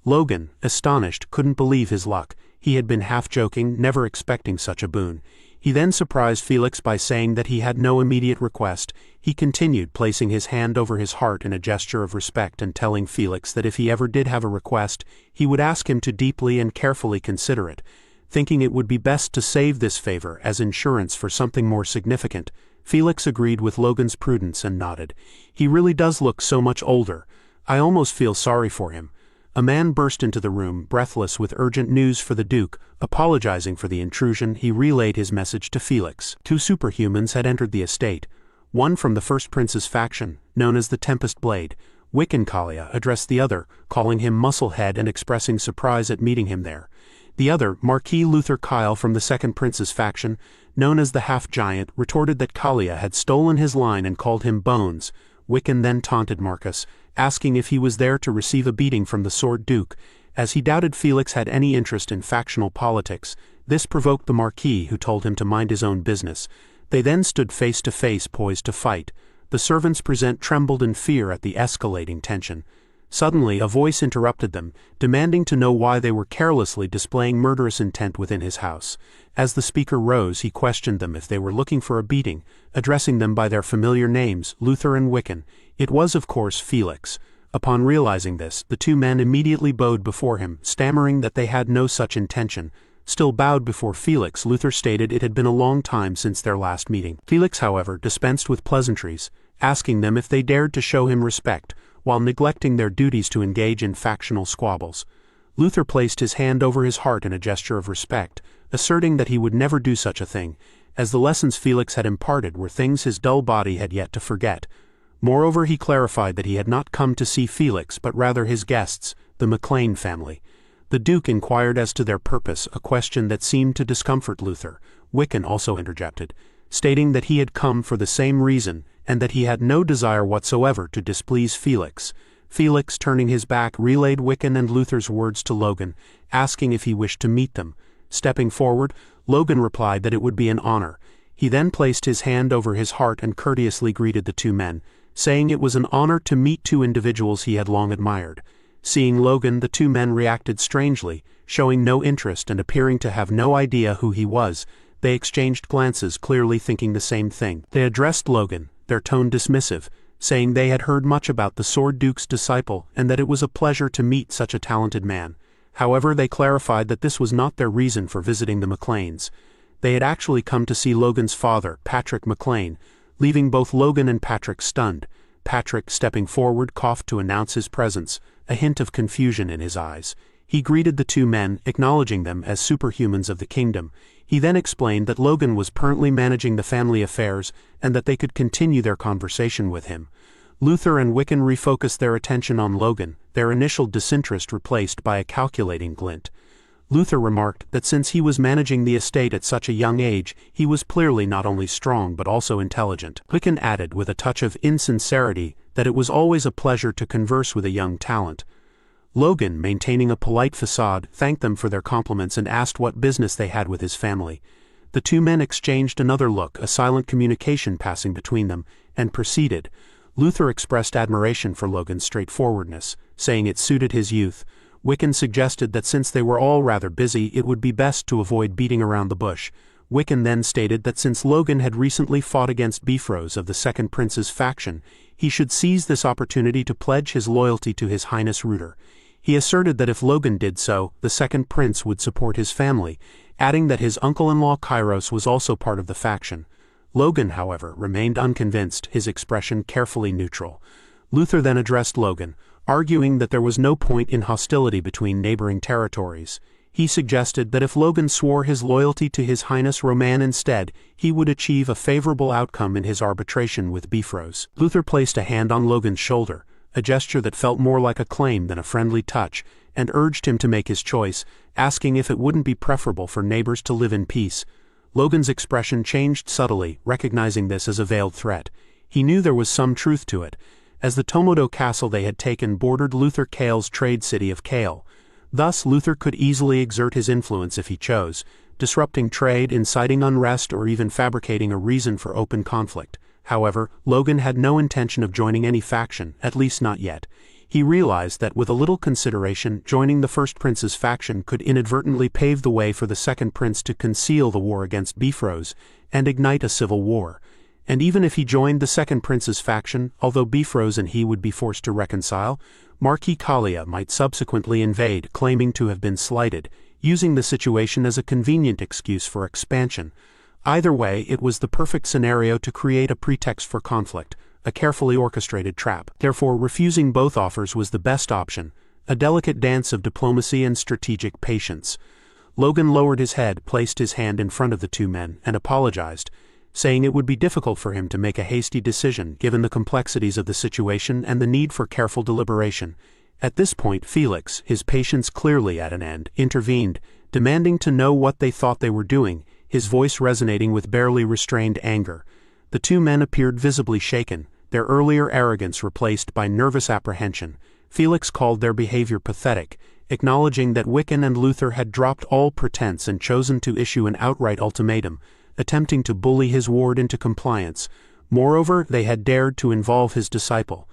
Logan, astonished, couldn't believe his luck. He had been half joking, never expecting such a boon. He then surprised Felix by saying that he had no immediate request. He continued, placing his hand over his heart in a gesture of respect and telling Felix that if he ever did have a request, he would ask him to deeply and carefully consider it. Thinking it would be best to save this favor as insurance for something more significant, Felix agreed with Logan's prudence and nodded. He really does look so much older. I almost feel sorry for him." A man burst into the room, breathless with urgent news for the Duke. Apologizing for the intrusion, he relayed his message to Felix. Two superhumans had entered the estate. One from the first prince's faction, known as the Tempest Blade. Wiccan Kalia addressed the other, calling him Musclehead and expressing surprise at meeting him there. The other, Marquis Luther Kyle from the second prince's faction, known as the Half-Giant, retorted that Kalia had stolen his line and called him Bones. Wiccan then taunted Marcus, asking if he was there to receive a beating from the Sword Duke, as he doubted Felix had any interest in factional politics. This provoked the Marquis, who told him to mind his own business. They then stood face to face, poised to fight. The servants present trembled in fear at the escalating tension. Suddenly, a voice interrupted them, demanding to know why they were carelessly displaying murderous intent within his house. As the speaker rose, he questioned them if they were looking for a beating, addressing them by their familiar names, Luther and Wiccan. It was, of course, Felix. Upon realizing this, the two men immediately bowed before him, stammering that they had no such intention. Still bowed before Felix, Luther stated it had been a long time since their last meeting. Felix, however, dispensed with pleasantries, asking them if they dared to show him respect, while neglecting their duties to engage in factional squabbles. Luther placed his hand over his heart in a gesture of respect, asserting that he would never do such a thing, as the lessons Felix had imparted were things his dull body had yet to forget. Moreover, he clarified that he had not come to see Felix but rather his guests, the McLean family. The Duke inquired as to their purpose, a question that seemed to discomfort Luther. Wiccan also interjected, stating that he had come for the same reason, and that he had no desire whatsoever to displease Felix. Felix, turning his back, relayed Wiccan and Luther's words to Logan, asking if he wished to meet them. Stepping forward, Logan replied that it would be an honor. He then placed his hand over his heart and courteously greeted the two men, saying it was an honor to meet two individuals he had long admired. Seeing Logan, the two men reacted strangely, showing no interest and appearing to have no idea who he was. They exchanged glances, clearly thinking the same thing. They addressed Logan, their tone dismissive, saying they had heard much about the Sword Duke's disciple and that it was a pleasure to meet such a talented man. However, they clarified that this was not their reason for visiting the McLeans. They had actually come to see Logan's father, Patrick McLean, leaving both Logan and Patrick stunned. Patrick, stepping forward, coughed to announce his presence, a hint of confusion in his eyes. He greeted the two men, acknowledging them as superhumans of the kingdom. He then explained that Logan was currently managing the family affairs and that they could continue their conversation with him. Luther and Wiccan refocused their attention on Logan, their initial disinterest replaced by a calculating glint. Luther remarked that since he was managing the estate at such a young age, he was clearly not only strong but also intelligent. Wiccan added with a touch of insincerity that it was always a pleasure to converse with a young talent. Logan, maintaining a polite facade, thanked them for their compliments and asked what business they had with his family. The two men exchanged another look, a silent communication passing between them, and proceeded. Luther expressed admiration for Logan's straightforwardness, saying it suited his youth. Wiccan suggested that since they were all rather busy, it would be best to avoid beating around the bush. Wiccan then stated that since Logan had recently fought against Bifrost of the Second Prince's faction, he should seize this opportunity to pledge his loyalty to His Highness Rooter. He asserted that if Logan did so, the Second Prince would support his family, adding that his uncle-in-law Kairos was also part of the faction. Logan, however, remained unconvinced, his expression carefully neutral. Luther then addressed Logan, arguing that there was no point in hostility between neighboring territories. He suggested that if Logan swore his loyalty to His Highness Roman instead, he would achieve a favorable outcome in his arbitration with Bifrost. Luther placed a hand on Logan's shoulder, a gesture that felt more like a claim than a friendly touch, and urged him to make his choice, asking if it wouldn't be preferable for neighbors to live in peace. Logan's expression changed subtly, recognizing this as a veiled threat. He knew there was some truth to it, as the Tomodo castle they had taken bordered Luther Kale's trade city of Kale. Thus, Luther could easily exert his influence if he chose, disrupting trade, inciting unrest, or even fabricating a reason for open conflict. However, Logan had no intention of joining any faction, at least not yet. He realized that with a little consideration, joining the First Prince's faction could inadvertently pave the way for the Second Prince to conceal the war against Bifrost and ignite a civil war. And even if he joined the Second Prince's faction, although Bifrost and he would be forced to reconcile, Marquis Kalia might subsequently invade, claiming to have been slighted, using the situation as a convenient excuse for expansion. Either way, it was the perfect scenario to create a pretext for conflict, a carefully orchestrated trap. Therefore, refusing both offers was the best option, a delicate dance of diplomacy and strategic patience. Logan lowered his head, placed his hand in front of the two men, and apologized, saying it would be difficult for him to make a hasty decision given the complexities of the situation and the need for careful deliberation. At this point, Felix, his patience clearly at an end, intervened, demanding to know what they thought they were doing, his voice resonating with barely restrained anger. The two men appeared visibly shaken, their earlier arrogance replaced by nervous apprehension. Felix called their behavior pathetic, acknowledging that Wiccan and Luther had dropped all pretense and chosen to issue an outright ultimatum, attempting to bully his ward into compliance. Moreover, they had dared to involve his disciple,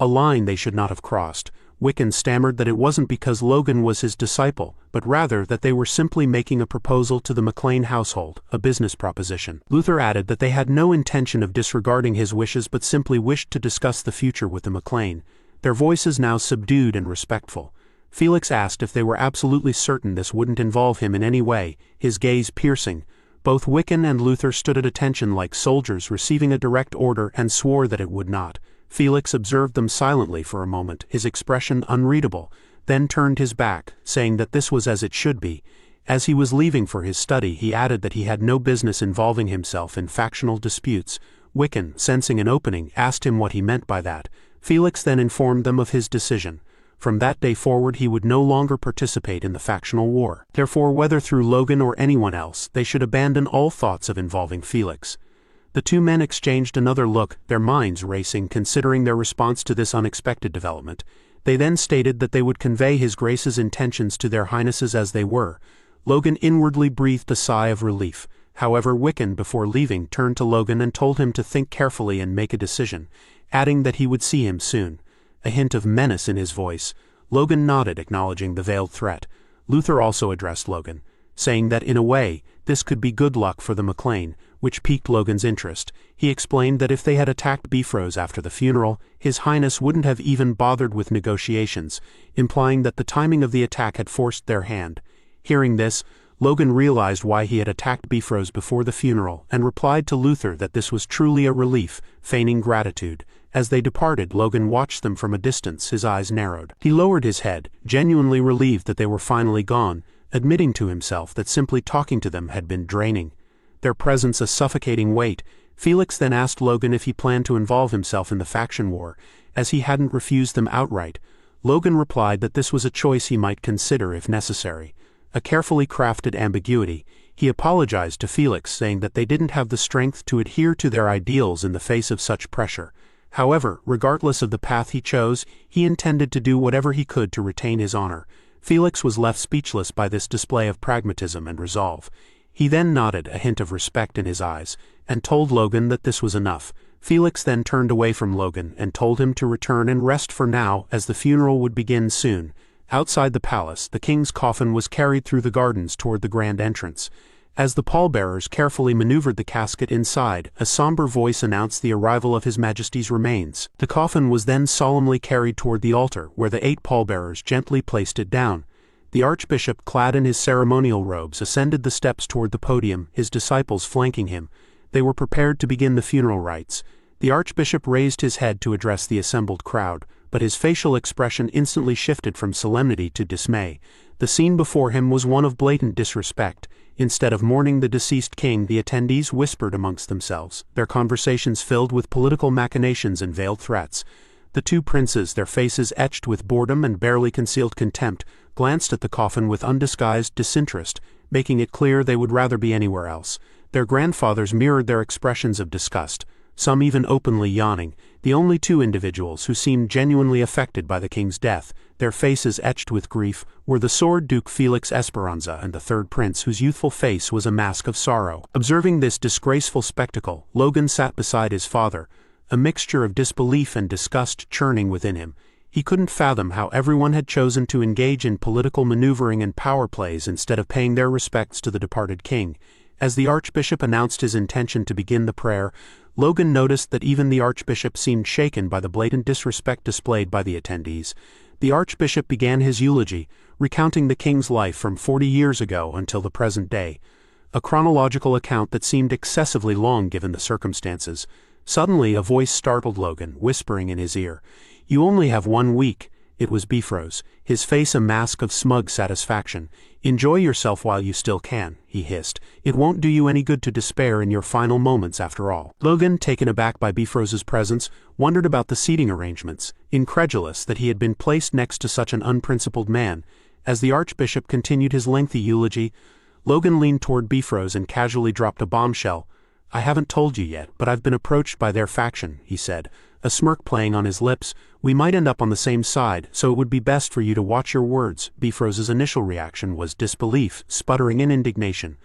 a line they should not have crossed. Wiccan stammered that it wasn't because Logan was his disciple, but rather that they were simply making a proposal to the McLean household, a business proposition. Luther added that they had no intention of disregarding his wishes but simply wished to discuss the future with the McLean, their voices now subdued and respectful. Felix asked if they were absolutely certain this wouldn't involve him in any way, his gaze piercing. Both Wiccan and Luther stood at attention like soldiers receiving a direct order and swore that it would not. Felix observed them silently for a moment, his expression unreadable, then turned his back, saying that this was as it should be. As he was leaving for his study, he added that he had no business involving himself in factional disputes. Wiccan, sensing an opening, asked him what he meant by that. Felix then informed them of his decision. From that day forward he would no longer participate in the factional war. Therefore, whether through Logan or anyone else, they should abandon all thoughts of involving Felix. The two men exchanged another look, their minds racing considering their response to this unexpected development. They then stated that they would convey His Grace's intentions to their Highnesses as they were. Logan inwardly breathed a sigh of relief. However, Wiccan, before leaving, turned to Logan and told him to think carefully and make a decision, adding that he would see him soon. A hint of menace in his voice. Logan nodded, acknowledging the veiled threat. Luther also addressed Logan, saying that in a way, this could be good luck for the McLean, which piqued Logan's interest. He explained that if they had attacked Bifrost after the funeral, His Highness wouldn't have even bothered with negotiations, implying that the timing of the attack had forced their hand. Hearing this, Logan realized why he had attacked Bifrost before the funeral and replied to Luther that this was truly a relief, feigning gratitude. As they departed, Logan watched them from a distance, his eyes narrowed. He lowered his head, genuinely relieved that they were finally gone, admitting to himself that simply talking to them had been draining, their presence a suffocating weight. Felix then asked Logan if he planned to involve himself in the faction war, as he hadn't refused them outright. Logan replied that this was a choice he might consider if necessary. A carefully crafted ambiguity. He apologized to Felix, saying that they didn't have the strength to adhere to their ideals in the face of such pressure. However, regardless of the path he chose, he intended to do whatever he could to retain his honor. Felix was left speechless by this display of pragmatism and resolve. He then nodded, a hint of respect in his eyes, and told Logan that this was enough. Felix then turned away from Logan and told him to return and rest for now, as the funeral would begin soon. Outside the palace, the king's coffin was carried through the gardens toward the grand entrance. As the pallbearers carefully maneuvered the casket inside, a somber voice announced the arrival of His Majesty's remains. The coffin was then solemnly carried toward the altar, where the 8 pallbearers gently placed it down. The archbishop, clad in his ceremonial robes, ascended the steps toward the podium, his disciples flanking him. They were prepared to begin the funeral rites. The archbishop raised his head to address the assembled crowd, but his facial expression instantly shifted from solemnity to dismay. The scene before him was one of blatant disrespect. Instead of mourning the deceased king, the attendees whispered amongst themselves, their conversations filled with political machinations and veiled threats. The 2 princes, their faces etched with boredom and barely concealed contempt, glanced at the coffin with undisguised disinterest, making it clear they would rather be anywhere else. Their grandfathers mirrored their expressions of disgust, some even openly yawning. The only 2 individuals who seemed genuinely affected by the king's death, their faces etched with grief, were the sword Duke Felix Esperanza and the 3rd prince, whose youthful face was a mask of sorrow. Observing this disgraceful spectacle, Logan sat beside his father, a mixture of disbelief and disgust churning within him. He couldn't fathom how everyone had chosen to engage in political maneuvering and power plays instead of paying their respects to the departed king. As the archbishop announced his intention to begin the prayer, Logan noticed that even the archbishop seemed shaken by the blatant disrespect displayed by the attendees. The archbishop began his eulogy, recounting the king's life from 40 years ago until the present day, a chronological account that seemed excessively long given the circumstances. Suddenly a voice startled Logan, whispering in his ear, "You only have 1 week." It was Bifrost, his face a mask of smug satisfaction. "Enjoy yourself while you still can," he hissed. "It won't do you any good to despair in your final moments after all." Logan, taken aback by Bifrost's presence, wondered about the seating arrangements, incredulous that he had been placed next to such an unprincipled man. As the Archbishop continued his lengthy eulogy, Logan leaned toward Bifrost and casually dropped a bombshell. "I haven't told you yet, but I've been approached by their faction," he said, a smirk playing on his lips. "We might end up on the same side, so it would be best for you to watch your words." Bifrost's initial reaction was disbelief, sputtering in indignation.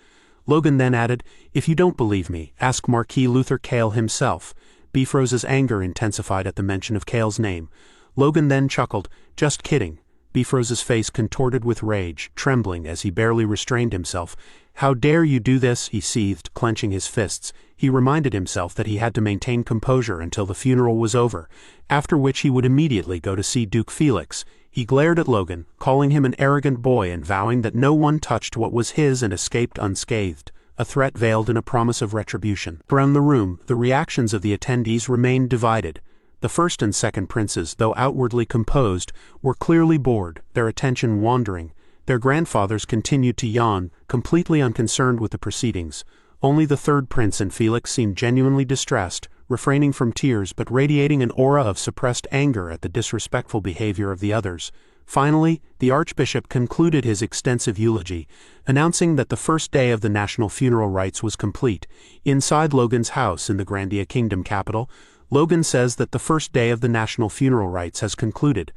Logan then added, "If you don't believe me, ask Marquis Luther Cale himself." Bifrost's anger intensified at the mention of Cale's name. Logan then chuckled, "Just kidding." Bifrost's face contorted with rage, trembling as he barely restrained himself. "How dare you do this?" he seethed, clenching his fists. He reminded himself that he had to maintain composure until the funeral was over, after which he would immediately go to see Duke Felix. He glared at Logan, calling him an arrogant boy and vowing that no one touched what was his and escaped unscathed, a threat veiled in a promise of retribution. Around the room, the reactions of the attendees remained divided. The first and second princes, though outwardly composed, were clearly bored, their attention wandering. Their grandfathers continued to yawn, completely unconcerned with the proceedings. Only the third prince and Felix seemed genuinely distressed, refraining from tears but radiating an aura of suppressed anger at the disrespectful behavior of the others. Finally, the Archbishop concluded his extensive eulogy, announcing that the first day of the national funeral rites was complete. Inside Logan's house in the Grandia Kingdom capital, Logan says that the first day of the national funeral rites has concluded.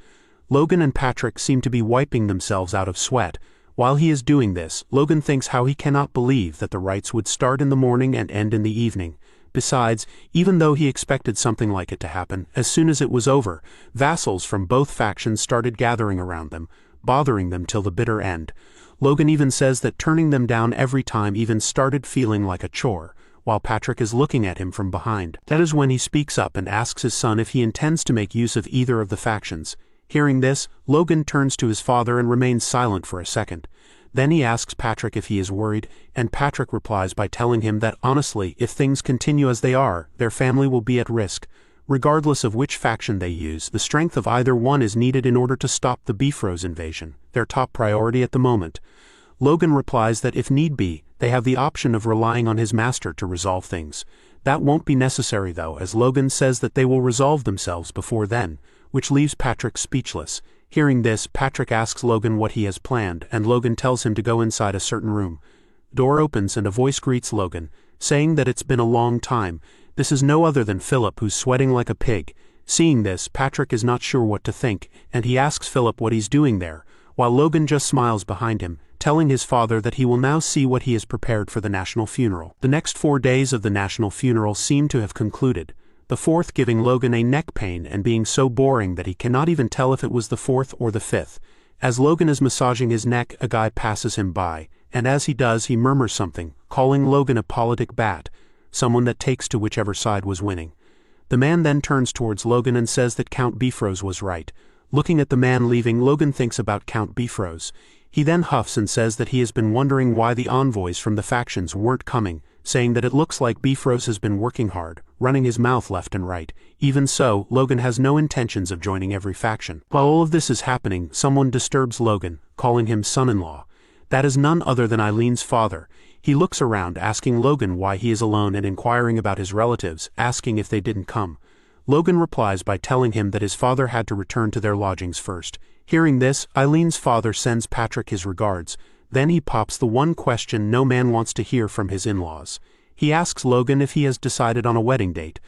Logan and Patrick seem to be wiping themselves out of sweat. While he is doing this, Logan thinks how he cannot believe that the rites would start in the morning and end in the evening. Besides, even though he expected something like it to happen, as soon as it was over, vassals from both factions started gathering around them, bothering them till the bitter end. Logan even says that turning them down every time even started feeling like a chore, while Patrick is looking at him from behind. That is when he speaks up and asks his son if he intends to make use of either of the factions. Hearing this, Logan turns to his father and remains silent for a second. Then he asks Patrick if he is worried, and Patrick replies by telling him that honestly, if things continue as they are, their family will be at risk. Regardless of which faction they use, the strength of either one is needed in order to stop the Bifrost invasion, their top priority at the moment. Logan replies that if need be, they have the option of relying on his master to resolve things. That won't be necessary though, as Logan says that they will resolve themselves before then, which leaves Patrick speechless. Hearing this, Patrick asks Logan what he has planned, and Logan tells him to go inside a certain room. Door opens and a voice greets Logan, saying that it's been a long time. This is no other than Philip, who's sweating like a pig. Seeing this, Patrick is not sure what to think, and he asks Philip what he's doing there, while Logan just smiles behind him, telling his father that he will now see what he has prepared for the national funeral. The next 4 days of the national funeral seem to have concluded, the fourth giving Logan a neck pain and being so boring that he cannot even tell if it was the fourth or the fifth. As Logan is massaging his neck, a guy passes him by, and as he does he murmurs something, calling Logan a politic bat, someone that takes to whichever side was winning. The man then turns towards Logan and says that Count Bifrost was right. Looking at the man leaving, Logan thinks about Count Bifrost. He then huffs and says that he has been wondering why the envoys from the factions weren't coming, saying that it looks like Bifrost has been working hard, running his mouth left and right. Even so, Logan has no intentions of joining every faction. While all of this is happening, someone disturbs Logan, calling him son-in-law. That is none other than Eileen's father. He looks around, asking Logan why he is alone and inquiring about his relatives, asking if they didn't come. Logan replies by telling him that his father had to return to their lodgings first. Hearing this, Eileen's father sends Patrick his regards. Then he pops the one question no man wants to hear from his in-laws. He asks Logan if he has decided on a wedding date.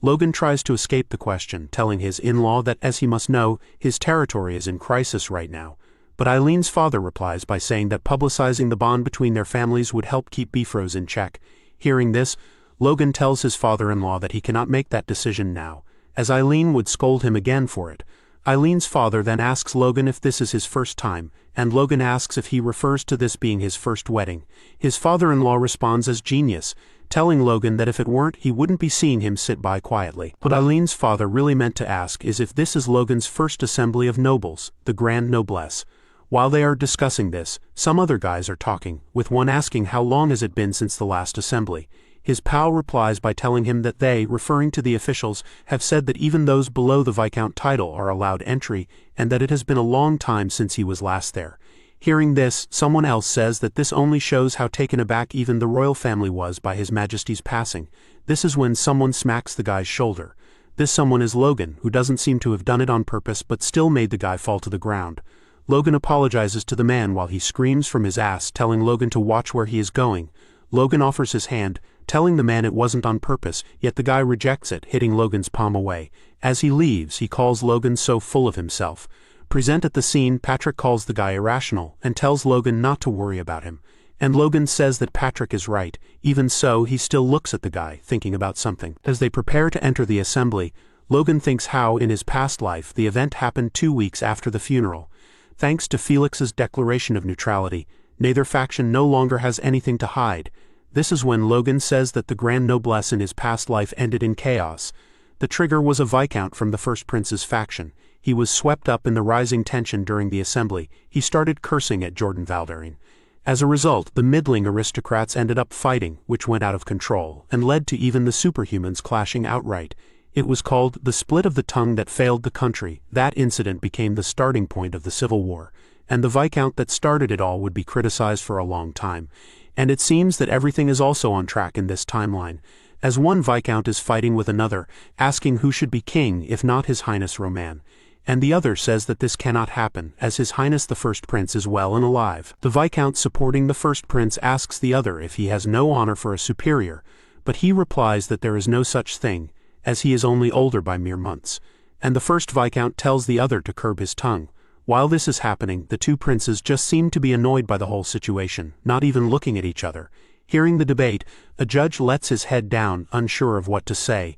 Logan tries to escape the question, telling his in-law that, as he must know, his territory is in crisis right now. But Eileen's father replies by saying that publicizing the bond between their families would help keep Bifrost in check. Hearing this, Logan tells his father-in-law that he cannot make that decision now, as Eileen would scold him again for it. Eileen's father then asks Logan if this is his first time, and Logan asks if he refers to this being his first wedding. His father-in-law responds as genius, telling Logan that if it weren't, he wouldn't be seeing him sit by quietly. What Eileen's father really meant to ask is if this is Logan's first assembly of nobles, the Grand Noblesse. While they are discussing this, some other guys are talking, with one asking how long has it been since the last assembly. His pal replies by telling him that they, referring to the officials, have said that even those below the Viscount title are allowed entry, and that it has been a long time since he was last there. Hearing this, someone else says that this only shows how taken aback even the royal family was by His Majesty's passing. This is when someone smacks the guy's shoulder. This someone is Logan, who doesn't seem to have done it on purpose but still made the guy fall to the ground. Logan apologizes to the man while he screams from his ass, telling Logan to watch where he is going. Logan offers his hand, telling the man it wasn't on purpose, yet the guy rejects it, hitting Logan's palm away. As he leaves, he calls Logan so full of himself. Present at the scene, Patrick calls the guy irrational and tells Logan not to worry about him. And Logan says that Patrick is right. Even so, he still looks at the guy, thinking about something. As they prepare to enter the assembly, Logan thinks how, in his past life, the event happened 2 weeks after the funeral. Thanks to Felix's declaration of neutrality, neither faction no longer has anything to hide. This is when Logan says that the Grand Noblesse in his past life ended in chaos. The trigger was a Viscount from the First Prince's faction. He was swept up in the rising tension during the assembly. He started cursing at Jordan Valderine. As a result, the middling aristocrats ended up fighting, which went out of control, and led to even the superhumans clashing outright. It was called the split of the tongue that failed the country. That incident became the starting point of the Civil War, and the Viscount that started it all would be criticized for a long time. And it seems that everything is also on track in this timeline, as one Viscount is fighting with another, asking who should be king if not His Highness Roman. And the other says that this cannot happen, as His Highness the First Prince is well and alive. The Viscount supporting the First Prince asks the other if he has no honor for a superior, but he replies that there is no such thing, as he is only older by mere months. And the first Viscount tells the other to curb his tongue. While this is happening, the two princes just seem to be annoyed by the whole situation, not even looking at each other. Hearing the debate, a judge lets his head down, unsure of what to say.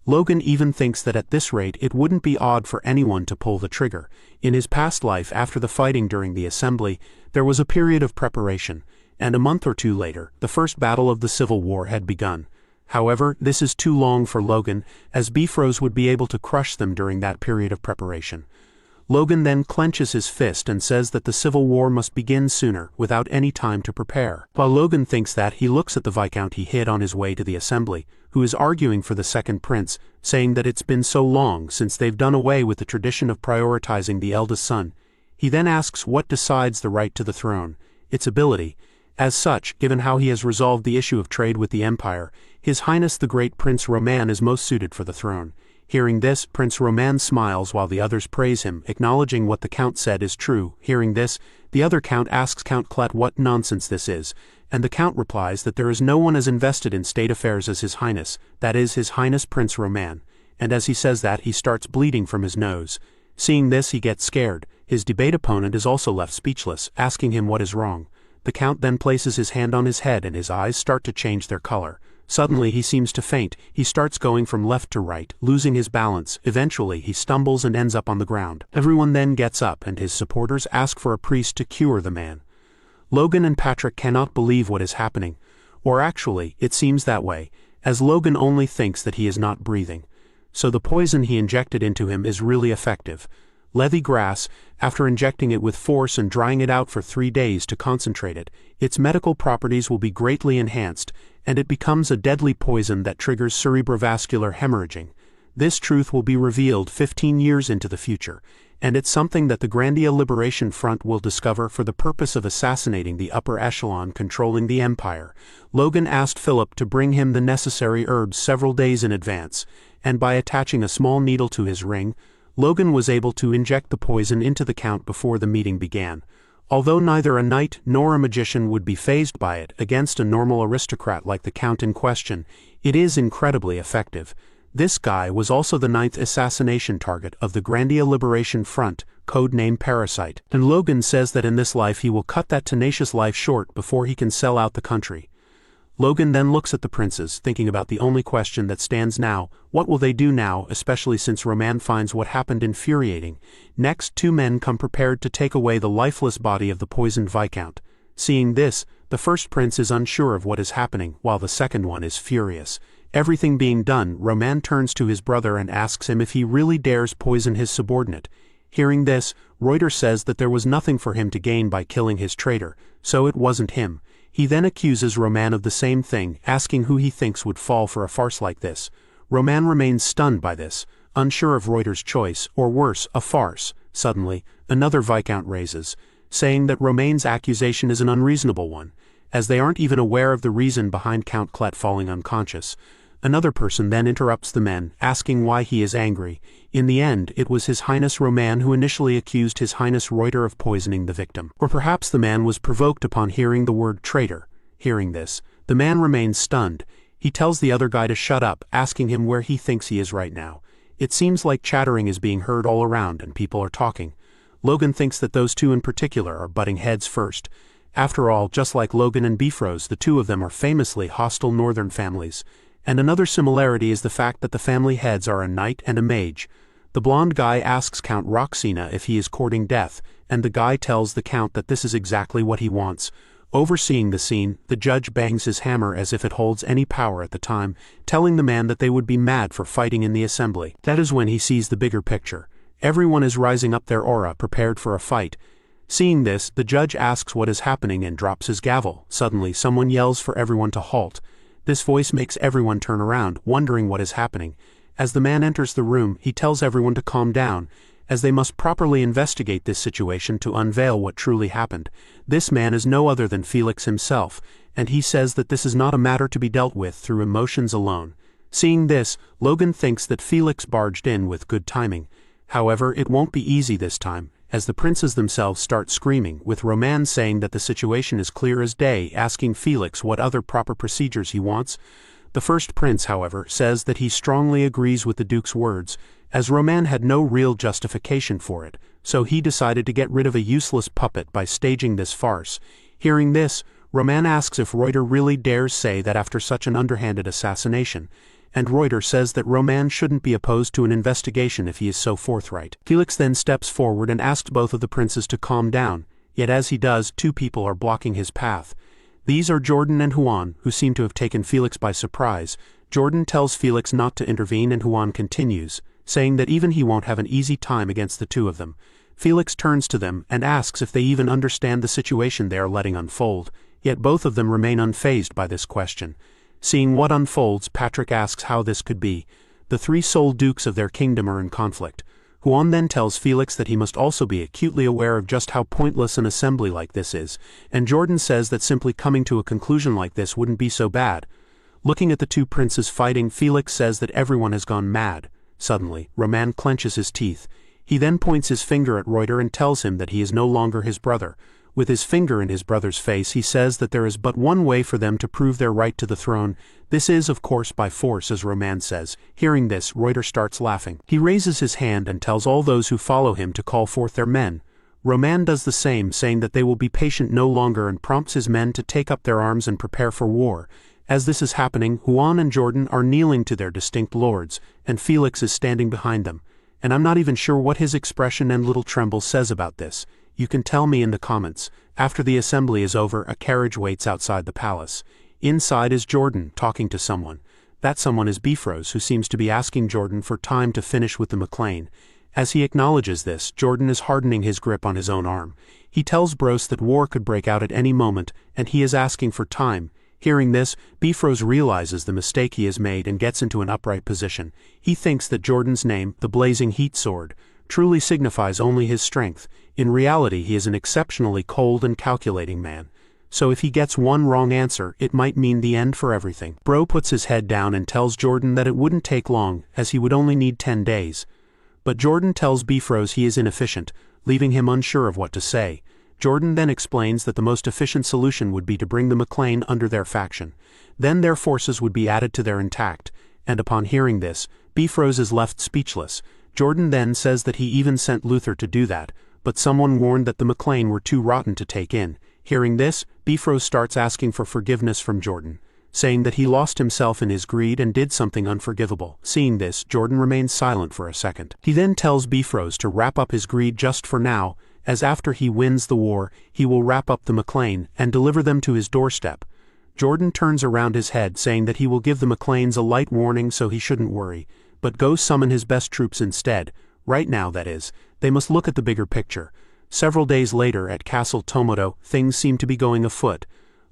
Logan even thinks that at this rate it wouldn't be odd for anyone to pull the trigger. In his past life, after the fighting during the assembly, there was a period of preparation, and a month or two later, the first battle of the Civil War had begun. However, this is too long for Logan, as Bifrost would be able to crush them during that period of preparation. Logan then clenches his fist and says that the Civil War must begin sooner, without any time to prepare. While Logan thinks that, he looks at the Viscount he hit on his way to the assembly, who is arguing for the second prince, saying that it's been so long since they've done away with the tradition of prioritizing the eldest son. He then asks what decides the right to the throne. Its ability. As such, given how he has resolved the issue of trade with the Empire, His Highness the Great Prince Roman is most suited for the throne. Hearing this, Prince Roman smiles while the others praise him, acknowledging what the Count said is true. Hearing this, the other Count asks Count Klett what nonsense this is, and the Count replies that there is no one as invested in state affairs as His Highness, that is, His Highness Prince Roman, and as he says that, he starts bleeding from his nose. Seeing this, he gets scared. His debate opponent is also left speechless, asking him what is wrong. The Count then places his hand on his head and his eyes start to change their color. Suddenly he seems to faint. He starts going from left to right, losing his balance. Eventually he stumbles and ends up on the ground. Everyone then gets up and his supporters ask for a priest to cure the man. Logan and Patrick cannot believe what is happening. Or actually, it seems that way, as Logan only thinks that he is not breathing. So the poison he injected into him is really effective. Levy grass, after injecting it with force and drying it out for 3 days to concentrate it, its medical properties will be greatly enhanced, and it becomes a deadly poison that triggers cerebrovascular hemorrhaging. This truth will be revealed 15 years into the future, and it's something that the Grandia Liberation Front will discover for the purpose of assassinating the upper echelon controlling the Empire. Logan asked Philip to bring him the necessary herbs several days in advance, and by attaching a small needle to his ring, Logan was able to inject the poison into the Count before the meeting began. Although neither a knight nor a magician would be fazed by it against a normal aristocrat like the Count in question, it is incredibly effective. This guy was also the 9th assassination target of the Grandia Liberation Front, codename Parasite, and Logan says that in this life he will cut that tenacious life short before he can sell out the country. Logan then looks at the princes, thinking about the only question that stands now: what will they do now, especially since Roman finds what happened infuriating. Next, 2 men come prepared to take away the lifeless body of the poisoned Viscount. Seeing this, the first prince is unsure of what is happening, while the second one is furious. Everything being done, Roman turns to his brother and asks him if he really dares poison his subordinate. Hearing this, Reuter says that there was nothing for him to gain by killing his traitor, so it wasn't him. He then accuses Roman of the same thing, asking who he thinks would fall for a farce like this. Roman remains stunned by this, unsure of Reuter's choice, or worse, a farce. Suddenly, another Viscount raises, saying that Romain's accusation is an unreasonable one, as they aren't even aware of the reason behind Count Clet falling unconscious. Another person then interrupts the men, asking why he is angry. In the end, it was His Highness Roman who initially accused His Highness Reuter of poisoning the victim. Or perhaps the man was provoked upon hearing the word traitor. Hearing this, the man remains stunned. He tells the other guy to shut up, asking him where he thinks he is right now. It seems like chattering is being heard all around and people are talking. Logan thinks that those two in particular are butting heads first. After all, just like Logan and Bifrost, the two of them are famously hostile northern families. And another similarity is the fact that the family heads are a knight and a mage. The blonde guy asks Count Roxina if he is courting death, and the guy tells the count that this is exactly what he wants. Overseeing the scene, the judge bangs his hammer as if it holds any power at the time, telling the man that they would be mad for fighting in the assembly. That is when he sees the bigger picture. Everyone is rising up their aura, prepared for a fight. Seeing this, the judge asks what is happening and drops his gavel. Suddenly, someone yells for everyone to halt. This voice makes everyone turn around, wondering what is happening. As the man enters the room, he tells everyone to calm down, as they must properly investigate this situation to unveil what truly happened. This man is no other than Felix himself, and he says that this is not a matter to be dealt with through emotions alone. Seeing this, Logan thinks that Felix barged in with good timing. However, it won't be easy this time, as the princes themselves start screaming, with Roman saying that the situation is clear as day, asking Felix what other proper procedures he wants. The first prince, however, says that he strongly agrees with the Duke's words, as Roman had no real justification for it, so he decided to get rid of a useless puppet by staging this farce. Hearing this, Roman asks if Reuter really dares say that after such an underhanded assassination, and Reuter says that Roman shouldn't be opposed to an investigation if he is so forthright. Felix then steps forward and asks both of the princes to calm down, yet as he does, two people are blocking his path. These are Jordan and Huan, who seem to have taken Felix by surprise. Jordan tells Felix not to intervene and Huan continues, saying that even he won't have an easy time against the two of them. Felix turns to them and asks if they even understand the situation they are letting unfold, yet both of them remain unfazed by this question. Seeing what unfolds, Patrick asks how this could be. The three sole dukes of their kingdom are in conflict. Huan then tells Felix that he must also be acutely aware of just how pointless an assembly like this is, and Jordan says that simply coming to a conclusion like this wouldn't be so bad. Looking at the two princes fighting, Felix says that everyone has gone mad. Suddenly, Roman clenches his teeth. He then points his finger at Reuter and tells him that he is no longer his brother. With his finger in his brother's face, he says that there is but one way for them to prove their right to the throne. This is, of course, by force, as Roman says. Hearing this, Reuter starts laughing. He raises his hand and tells all those who follow him to call forth their men. Roman does the same, saying that they will be patient no longer, and prompts his men to take up their arms and prepare for war. As this is happening, Huan and Jordan are kneeling to their distinct lords, and Felix is standing behind them. And I'm not even sure what his expression and little tremble says about this. You can tell me in the comments. After the assembly is over, a carriage waits outside the palace. Inside is Jordan, talking to someone. That someone is Bifrost, who seems to be asking Jordan for time to finish with the MacLean. As he acknowledges this, Jordan is hardening his grip on his own arm. He tells Bros that war could break out at any moment, and he is asking for time. Hearing this, Bifrost realizes the mistake he has made and gets into an upright position. He thinks that Jordan's name, the Blazing Heat Sword, truly signifies only his strength. In reality, he is an exceptionally cold and calculating man. So if he gets one wrong answer, it might mean the end for everything. Bro puts his head down and tells Jordan that it wouldn't take long, as he would only need 10 days. But Jordan tells Bifrost he is inefficient, leaving him unsure of what to say. Jordan then explains that the most efficient solution would be to bring the MacLean under their faction. Then their forces would be added to their intact, and upon hearing this, Bifrost is left speechless. Jordan then says that he even sent Luther to do that, but someone warned that the MacLean were too rotten to take in. Hearing this, Bifrost starts asking for forgiveness from Jordan, saying that he lost himself in his greed and did something unforgivable. Seeing this, Jordan remains silent for a second. He then tells Bifrost to wrap up his greed just for now, as after he wins the war, he will wrap up the MacLean and deliver them to his doorstep. Jordan turns around his head, saying that he will give the MacLeans a light warning so he shouldn't worry, but go summon his best troops instead. Right now, that is. They must look at the bigger picture. Several days later at Castle Tomoto, things seem to be going afoot.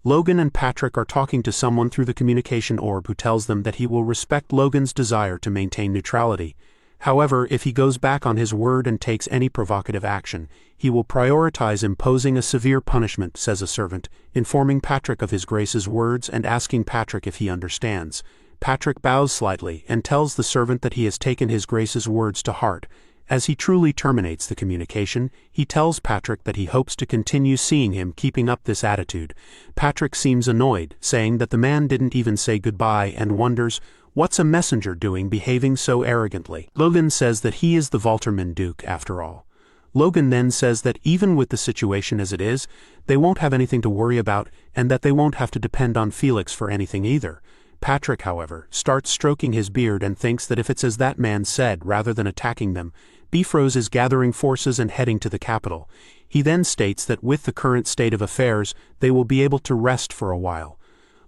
Logan and Patrick are talking to someone through the communication orb who tells them that he will respect Logan's desire to maintain neutrality. However, if he goes back on his word and takes any provocative action, he will prioritize imposing a severe punishment, says a servant, informing Patrick of his grace's words and asking Patrick if he understands. Patrick bows slightly and tells the servant that he has taken his grace's words to heart. As he truly terminates the communication, he tells Patrick that he hopes to continue seeing him keeping up this attitude. Patrick seems annoyed, saying that the man didn't even say goodbye and wonders, what's a messenger doing behaving so arrogantly? Logan says that he is the Valterman Duke after all. Logan then says that even with the situation as it is, they won't have anything to worry about and that they won't have to depend on Felix for anything either. Patrick, however, starts stroking his beard and thinks that if it's as that man said rather than attacking them, Bifrost is gathering forces and heading to the capital. He then states that with the current state of affairs, they will be able to rest for a while.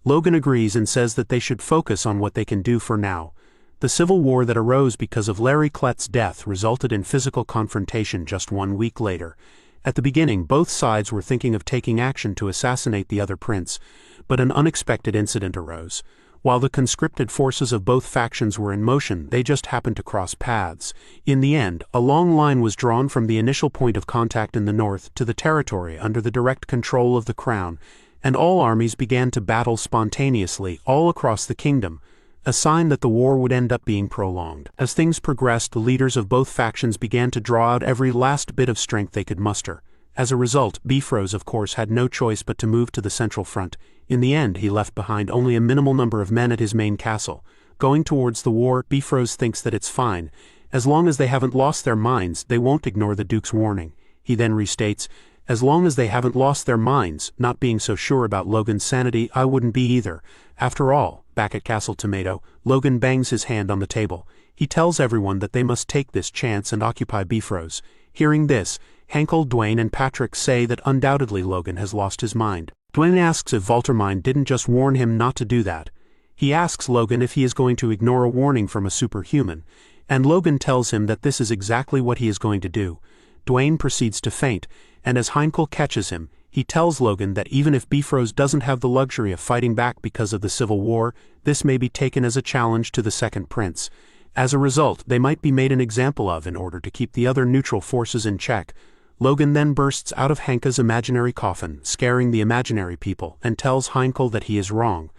Logan agrees and says that they should focus on what they can do for now. The civil war that arose because of Larry Klett's death resulted in physical confrontation just 1 week later. At the beginning, both sides were thinking of taking action to assassinate the other prince, but an unexpected incident arose. While the conscripted forces of both factions were in motion, they just happened to cross paths. In the end, a long line was drawn from the initial point of contact in the north to the territory under the direct control of the crown, and all armies began to battle spontaneously all across the kingdom, a sign that the war would end up being prolonged. As things progressed, the leaders of both factions began to draw out every last bit of strength they could muster. As a result, Bifrost, of course, had no choice but to move to the central front. In the end, he left behind only a minimal number of men at his main castle. Going towards the war, Bifrost thinks that it's fine. As long as they haven't lost their minds, they won't ignore the Duke's warning. He then restates, as long as they haven't lost their minds, not being so sure about Logan's sanity, I wouldn't be either. After all, back at Castle Tomato, Logan bangs his hand on the table. He tells everyone that they must take this chance and occupy Bifrost. Hearing this, Hankel, Dwayne, and Patrick say that undoubtedly Logan has lost his mind. Dwayne asks if Valtermine didn't just warn him not to do that. He asks Logan if he is going to ignore a warning from a superhuman, and Logan tells him that this is exactly what he is going to do. Dwayne proceeds to faint, and as Heinkel catches him, he tells Logan that even if Bifrost doesn't have the luxury of fighting back because of the Civil War, this may be taken as a challenge to the second prince. As a result, they might be made an example of in order to keep the other neutral forces in check. Logan then bursts out of Hanka's imaginary coffin, scaring the imaginary people, and tells Heinkel that he is wrong.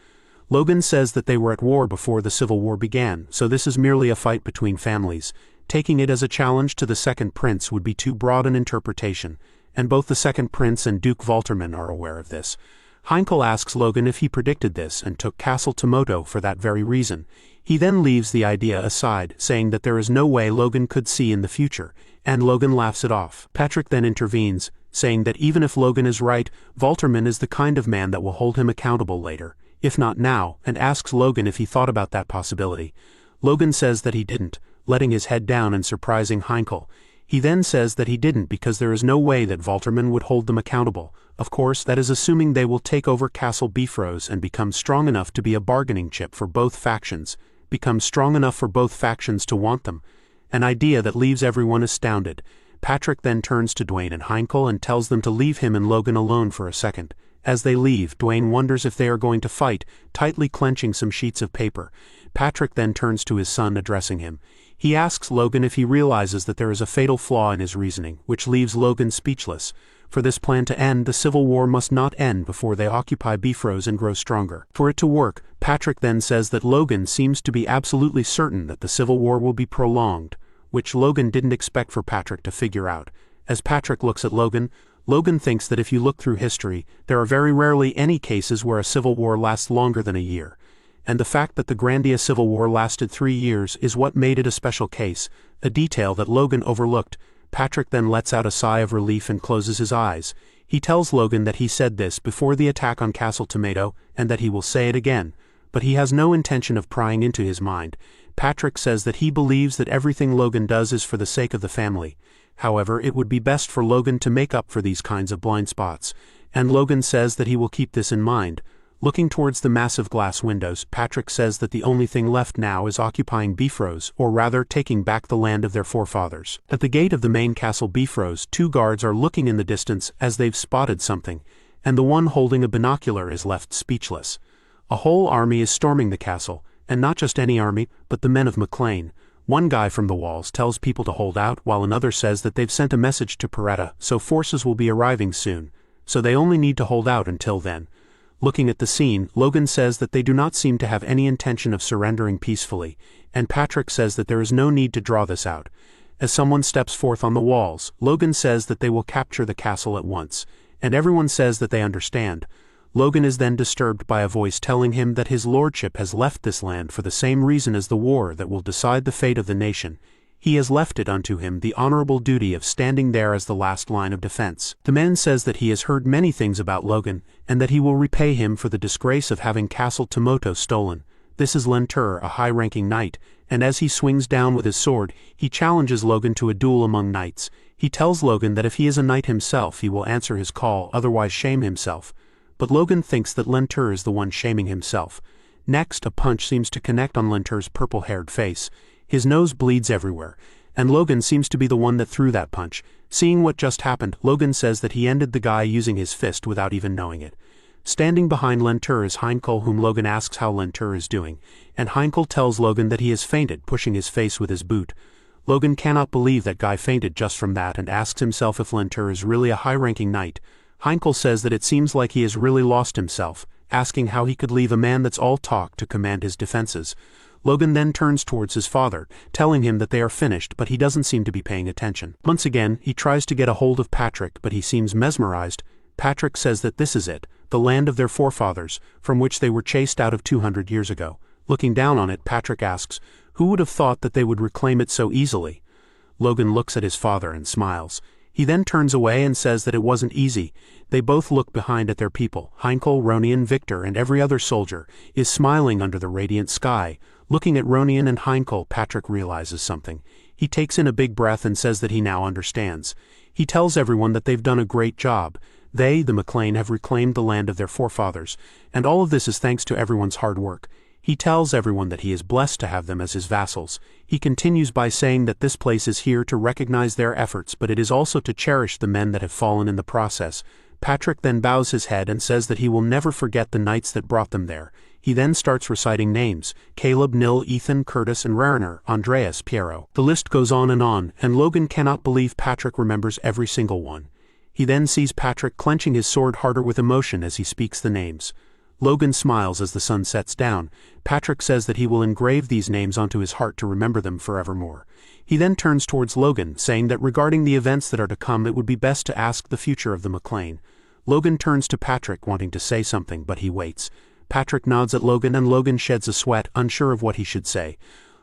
Logan says that they were at war before the Civil War began, so this is merely a fight between families. Taking it as a challenge to the second prince would be too broad an interpretation, and both the second prince and Duke Valterman are aware of this. Heinkel asks Logan if he predicted this and took Castle Tomoto for that very reason. He then leaves the idea aside, saying that there is no way Logan could see in the future, and Logan laughs it off. Patrick then intervenes, saying that even if Logan is right, Valterman is the kind of man that will hold him accountable later, if not now, and asks Logan if he thought about that possibility. Logan says that he didn't, letting his head down and surprising Heinkel. He then says that he didn't because there is no way that Valterman would hold them accountable. Of course, that is assuming they will take over Castle Bifrost and become strong enough to be a bargaining chip for both factions, become strong enough for both factions to want them. An idea that leaves everyone astounded. Patrick then turns to Dwayne and Heinkel and tells them to leave him and Logan alone for a second. As they leave, Dwayne wonders if they are going to fight, tightly clenching some sheets of paper. Patrick then turns to his son, addressing him. He asks Logan if he realizes that there is a fatal flaw in his reasoning, which leaves Logan speechless. For this plan to end, the Civil War must not end before they occupy Bifrost and grow stronger. For it to work, Patrick then says that Logan seems to be absolutely certain that the Civil War will be prolonged, which Logan didn't expect for Patrick to figure out. As Patrick looks at Logan, Logan thinks that if you look through history, there are very rarely any cases where a civil war lasts longer than a year. And the fact that the Grandia Civil War lasted 3 years is what made it a special case, a detail that Logan overlooked. Patrick then lets out a sigh of relief and closes his eyes. He tells Logan that he said this before the attack on Castle Tomato, and that he will say it again, but he has no intention of prying into his mind. Patrick says that he believes that everything Logan does is for the sake of the family. However, it would be best for Logan to make up for these kinds of blind spots, and Logan says that he will keep this in mind. Looking towards the massive glass windows, Patrick says that the only thing left now is occupying Bifrost, or rather taking back the land of their forefathers. At the gate of the main castle Bifrost, 2 guards are looking in the distance as they've spotted something, and the one holding a binocular is left speechless. A whole army is storming the castle, and not just any army, but the men of McLean. One guy from the walls tells people to hold out, while another says that they've sent a message to Peretta, so forces will be arriving soon, so they only need to hold out until then. Looking at the scene, Logan says that they do not seem to have any intention of surrendering peacefully, and Patrick says that there is no need to draw this out. As someone steps forth on the walls, Logan says that they will capture the castle at once, and everyone says that they understand. Logan is then disturbed by a voice telling him that his lordship has left this land for the same reason as the war that will decide the fate of the nation. He has left it unto him the honorable duty of standing there as the last line of defense. The man says that he has heard many things about Logan, and that he will repay him for the disgrace of having Castle Tomoto stolen. This is Lentur, a high-ranking knight, and as he swings down with his sword, he challenges Logan to a duel among knights. He tells Logan that if he is a knight himself he will answer his call, otherwise shame himself. But Logan thinks that Lentur is the one shaming himself. Next, a punch seems to connect on Lentur's purple-haired face. His nose bleeds everywhere, and Logan seems to be the one that threw that punch. Seeing what just happened, Logan says that he ended the guy using his fist without even knowing it. Standing behind Lentur is Heinkel, whom Logan asks how Lentur is doing, and Heinkel tells Logan that he has fainted, pushing his face with his boot. Logan cannot believe that guy fainted just from that and asks himself if Lentur is really a high-ranking knight. Heinkel says that it seems like he has really lost himself, asking how he could leave a man that's all talk to command his defenses. Logan then turns towards his father, telling him that they are finished, but he doesn't seem to be paying attention. Once again, he tries to get a hold of Patrick, but he seems mesmerized. Patrick says that this is it, the land of their forefathers, from which they were chased out of 200 years ago. Looking down on it, Patrick asks, who would have thought that they would reclaim it so easily? Logan looks at his father and smiles. He then turns away and says that it wasn't easy. They both look behind at their people. Heinkel, Ronian, Victor, and every other soldier is smiling under the radiant sky. Looking at Ronian and Heinkel, Patrick realizes something. He takes in a big breath and says that he now understands. He tells everyone that they've done a great job. They, the McLean, have reclaimed the land of their forefathers, and all of this is thanks to everyone's hard work. He tells everyone that he is blessed to have them as his vassals. He continues by saying that this place is here to recognize their efforts, but it is also to cherish the men that have fallen in the process. Patrick then bows his head and says that he will never forget the knights that brought them there. He then starts reciting names: Caleb, Nil, Ethan, Curtis, and Rariner, Andreas, Piero. The list goes on, and Logan cannot believe Patrick remembers every single one. He then sees Patrick clenching his sword harder with emotion as he speaks the names. Logan smiles as the sun sets down. Patrick says that he will engrave these names onto his heart to remember them forevermore. He then turns towards Logan, saying that regarding the events that are to come it would be best to ask the future of the McLean. Logan turns to Patrick wanting to say something, but he waits. Patrick nods at Logan and Logan sheds a sweat, unsure of what he should say.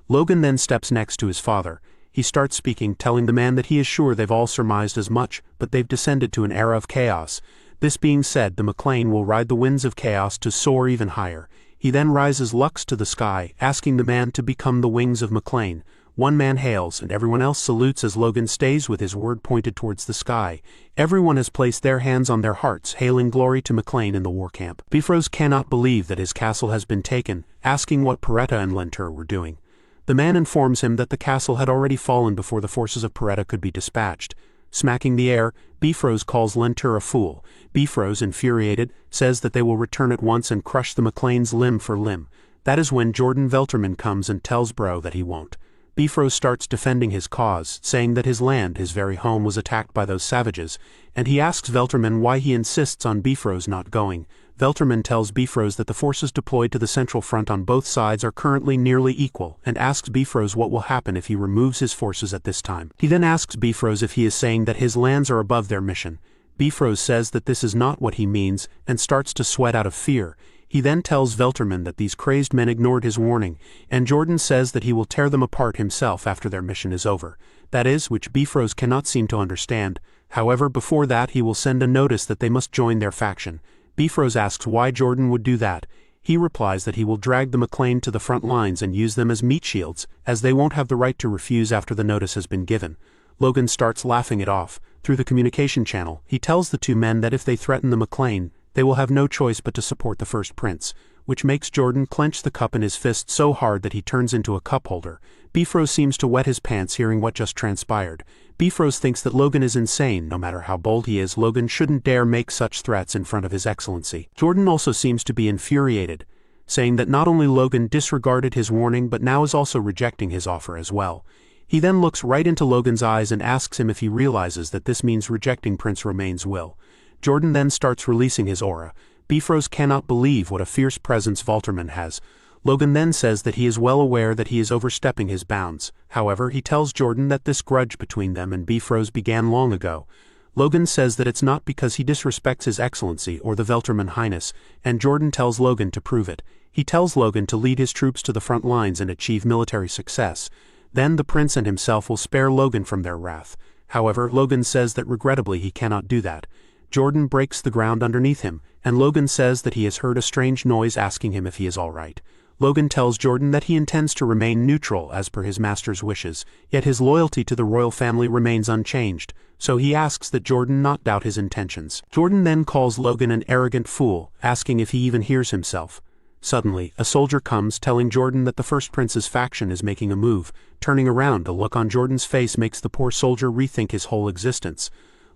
Logan then steps next to his father. He starts speaking, telling the man that he is sure they've all surmised as much, but they've descended to an era of chaos. This being said, the McLean will ride the winds of chaos to soar even higher. He then rises Lux to the sky, asking the man to become the wings of McLean. One man hails, and everyone else salutes as Logan stays with his word pointed towards the sky. Everyone has placed their hands on their hearts, hailing glory to McLean in the war camp. Bifrost cannot believe that his castle has been taken, asking what Peretta and Lentur were doing. The man informs him that the castle had already fallen before the forces of Peretta could be dispatched. Smacking the air, Bifrost calls Lentur a fool. Bifrost, infuriated, says that they will return at once and crush the McLeans limb for limb. That is when Jordan Velterman comes and tells Bro that he won't. Bifrost starts defending his cause, saying that his land, his very home, was attacked by those savages, and he asks Velterman why he insists on Bifrost not going. Velterman tells Bifrost that the forces deployed to the central front on both sides are currently nearly equal, and asks Bifrost what will happen if he removes his forces at this time. He then asks Bifrost if he is saying that his lands are above their mission. Bifrost says that this is not what he means, and starts to sweat out of fear. He then tells Velterman that these crazed men ignored his warning, and Jordan says that he will tear them apart himself after their mission is over. That is, which Bifrost cannot seem to understand. However, before that he will send a notice that they must join their faction. Bifrost asks why Jordan would do that. He replies that he will drag the McLean to the front lines and use them as meat shields, as they won't have the right to refuse after the notice has been given. Logan starts laughing it off. Through the communication channel, he tells the two men that if they threaten the McLean, they will have no choice but to support the first prince, which makes Jordan clench the cup in his fist so hard that he turns into a cup holder. Bifrost seems to wet his pants hearing what just transpired. Bifrost thinks that Logan is insane. No matter how bold he is, Logan shouldn't dare make such threats in front of His Excellency. Jordan also seems to be infuriated, saying that not only Logan disregarded his warning but now is also rejecting his offer as well. He then looks right into Logan's eyes and asks him if he realizes that this means rejecting Prince Romaine's will. Jordan then starts releasing his aura. Bifrost cannot believe what a fierce presence Valterman has. Logan then says that he is well aware that he is overstepping his bounds. However, he tells Jordan that this grudge between them and Bifrost began long ago. Logan says that it's not because he disrespects His Excellency or the Velterman Highness, and Jordan tells Logan to prove it. He tells Logan to lead his troops to the front lines and achieve military success. Then the prince and himself will spare Logan from their wrath. However, Logan says that regrettably he cannot do that. Jordan breaks the ground underneath him, and Logan says that he has heard a strange noise asking him if he is all right. Logan tells Jordan that he intends to remain neutral as per his master's wishes, yet his loyalty to the royal family remains unchanged, so he asks that Jordan not doubt his intentions. Jordan then calls Logan an arrogant fool, asking if he even hears himself. Suddenly, a soldier comes telling Jordan that the first prince's faction is making a move. Turning around, the look on Jordan's face makes the poor soldier rethink his whole existence.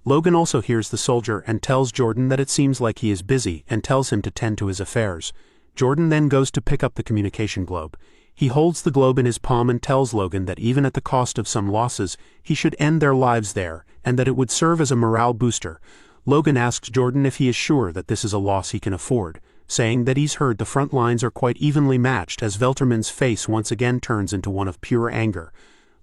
Logan also hears the soldier and tells Jordan that it seems like he is busy and tells him to tend to his affairs. Jordan then goes to pick up the communication globe. He holds the globe in his palm and tells Logan that even at the cost of some losses, he should end their lives there, and that it would serve as a morale booster. Logan asks Jordan if he is sure that this is a loss he can afford, saying that he's heard the front lines are quite evenly matched as Velterman's face once again turns into one of pure anger.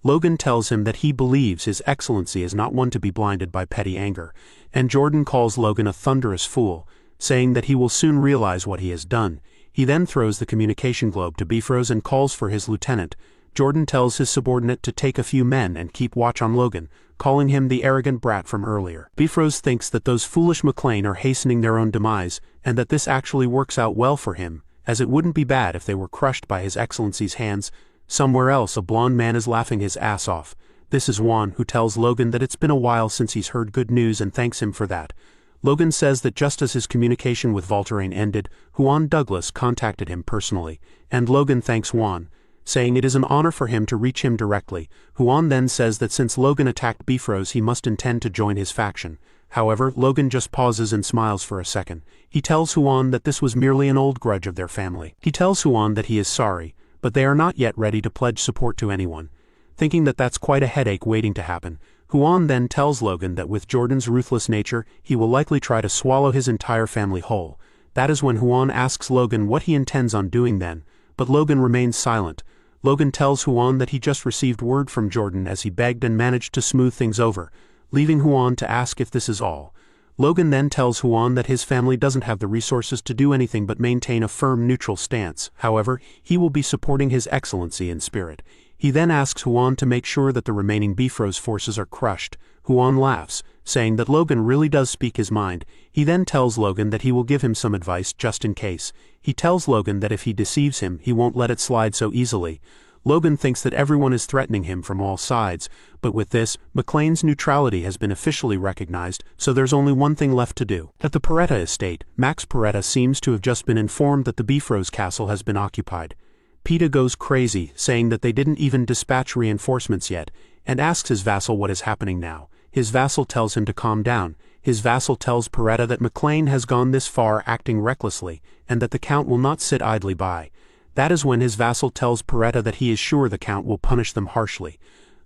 Logan tells him that he believes His Excellency is not one to be blinded by petty anger, and Jordan calls Logan a thunderous fool, saying that he will soon realize what he has done. He then throws the communication globe to Bifrost and calls for his lieutenant. Jordan tells his subordinate to take a few men and keep watch on Logan, calling him the arrogant brat from earlier. Bifrost thinks that those foolish McLean are hastening their own demise, and that this actually works out well for him, as it wouldn't be bad if they were crushed by His Excellency's hands. Somewhere else a blonde man is laughing his ass off. This is Juan, who tells Logan that it's been a while since he's heard good news and thanks him for that. Logan says that just as his communication with Valterrain ended, Juan Douglas contacted him personally, and Logan thanks Juan, saying it is an honor for him to reach him directly. Juan then says that since Logan attacked Bifrost he must intend to join his faction. However, Logan just pauses and smiles for a second. He tells Juan that this was merely an old grudge of their family. He tells Juan that he is sorry, but they are not yet ready to pledge support to anyone. Thinking that that's quite a headache waiting to happen, Juan then tells Logan that with Jordan's ruthless nature, he will likely try to swallow his entire family whole. That is when Juan asks Logan what he intends on doing then, but Logan remains silent. Logan tells Juan that he just received word from Jordan as he begged and managed to smooth things over, leaving Juan to ask if this is all. Logan then tells Juan that his family doesn't have the resources to do anything but maintain a firm neutral stance. However, he will be supporting His Excellency in spirit. He then asks Juan to make sure that the remaining Bifrost forces are crushed. Juan laughs, saying that Logan really does speak his mind. He then tells Logan that he will give him some advice just in case. He tells Logan that if he deceives him, he won't let it slide so easily. Logan thinks that everyone is threatening him from all sides, but with this, McLean's neutrality has been officially recognized, so there's only one thing left to do. At the Peretta estate, Max Peretta seems to have just been informed that the Bifrost castle has been occupied. Peta goes crazy, saying that they didn't even dispatch reinforcements yet, and asks his vassal what is happening now. His vassal tells him to calm down. His vassal tells Peretta that McLean has gone this far acting recklessly, and that the Count will not sit idly by. That is when his vassal tells Peretta that he is sure the Count will punish them harshly.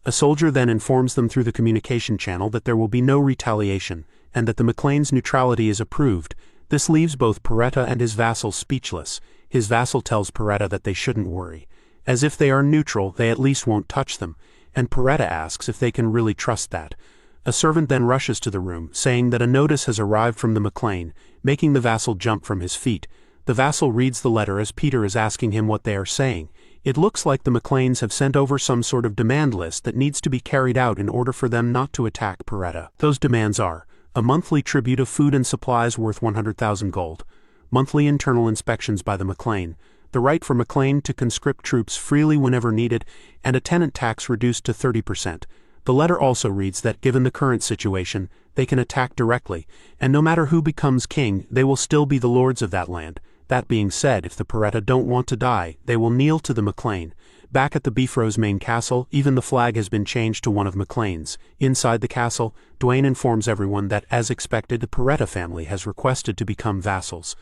A soldier then informs them through the communication channel that there will be no retaliation, and that the McLean's neutrality is approved. This leaves both Peretta and his vassal speechless. His vassal tells Peretta that they shouldn't worry. As if they are neutral, they at least won't touch them, and Peretta asks if they can really trust that. A servant then rushes to the room, saying that a notice has arrived from the McLean, making the vassal jump from his feet. The vassal reads the letter as Peter is asking him what they are saying. It looks like the McLeans have sent over some sort of demand list that needs to be carried out in order for them not to attack Peretta. Those demands are a monthly tribute of food and supplies worth 100,000 gold, monthly internal inspections by the McLean, the right for McLean to conscript troops freely whenever needed, and a tenant tax reduced to 30%. The letter also reads that given the current situation, they can attack directly, and no matter who becomes king, they will still be the lords of that land. That being said, if the Paretta don't want to die, they will kneel to the McLean. Back at the Bifrost main castle, even the flag has been changed to one of McLean's. Inside the castle, Dwayne informs everyone that, as expected, the Paretta family has requested to become vassals.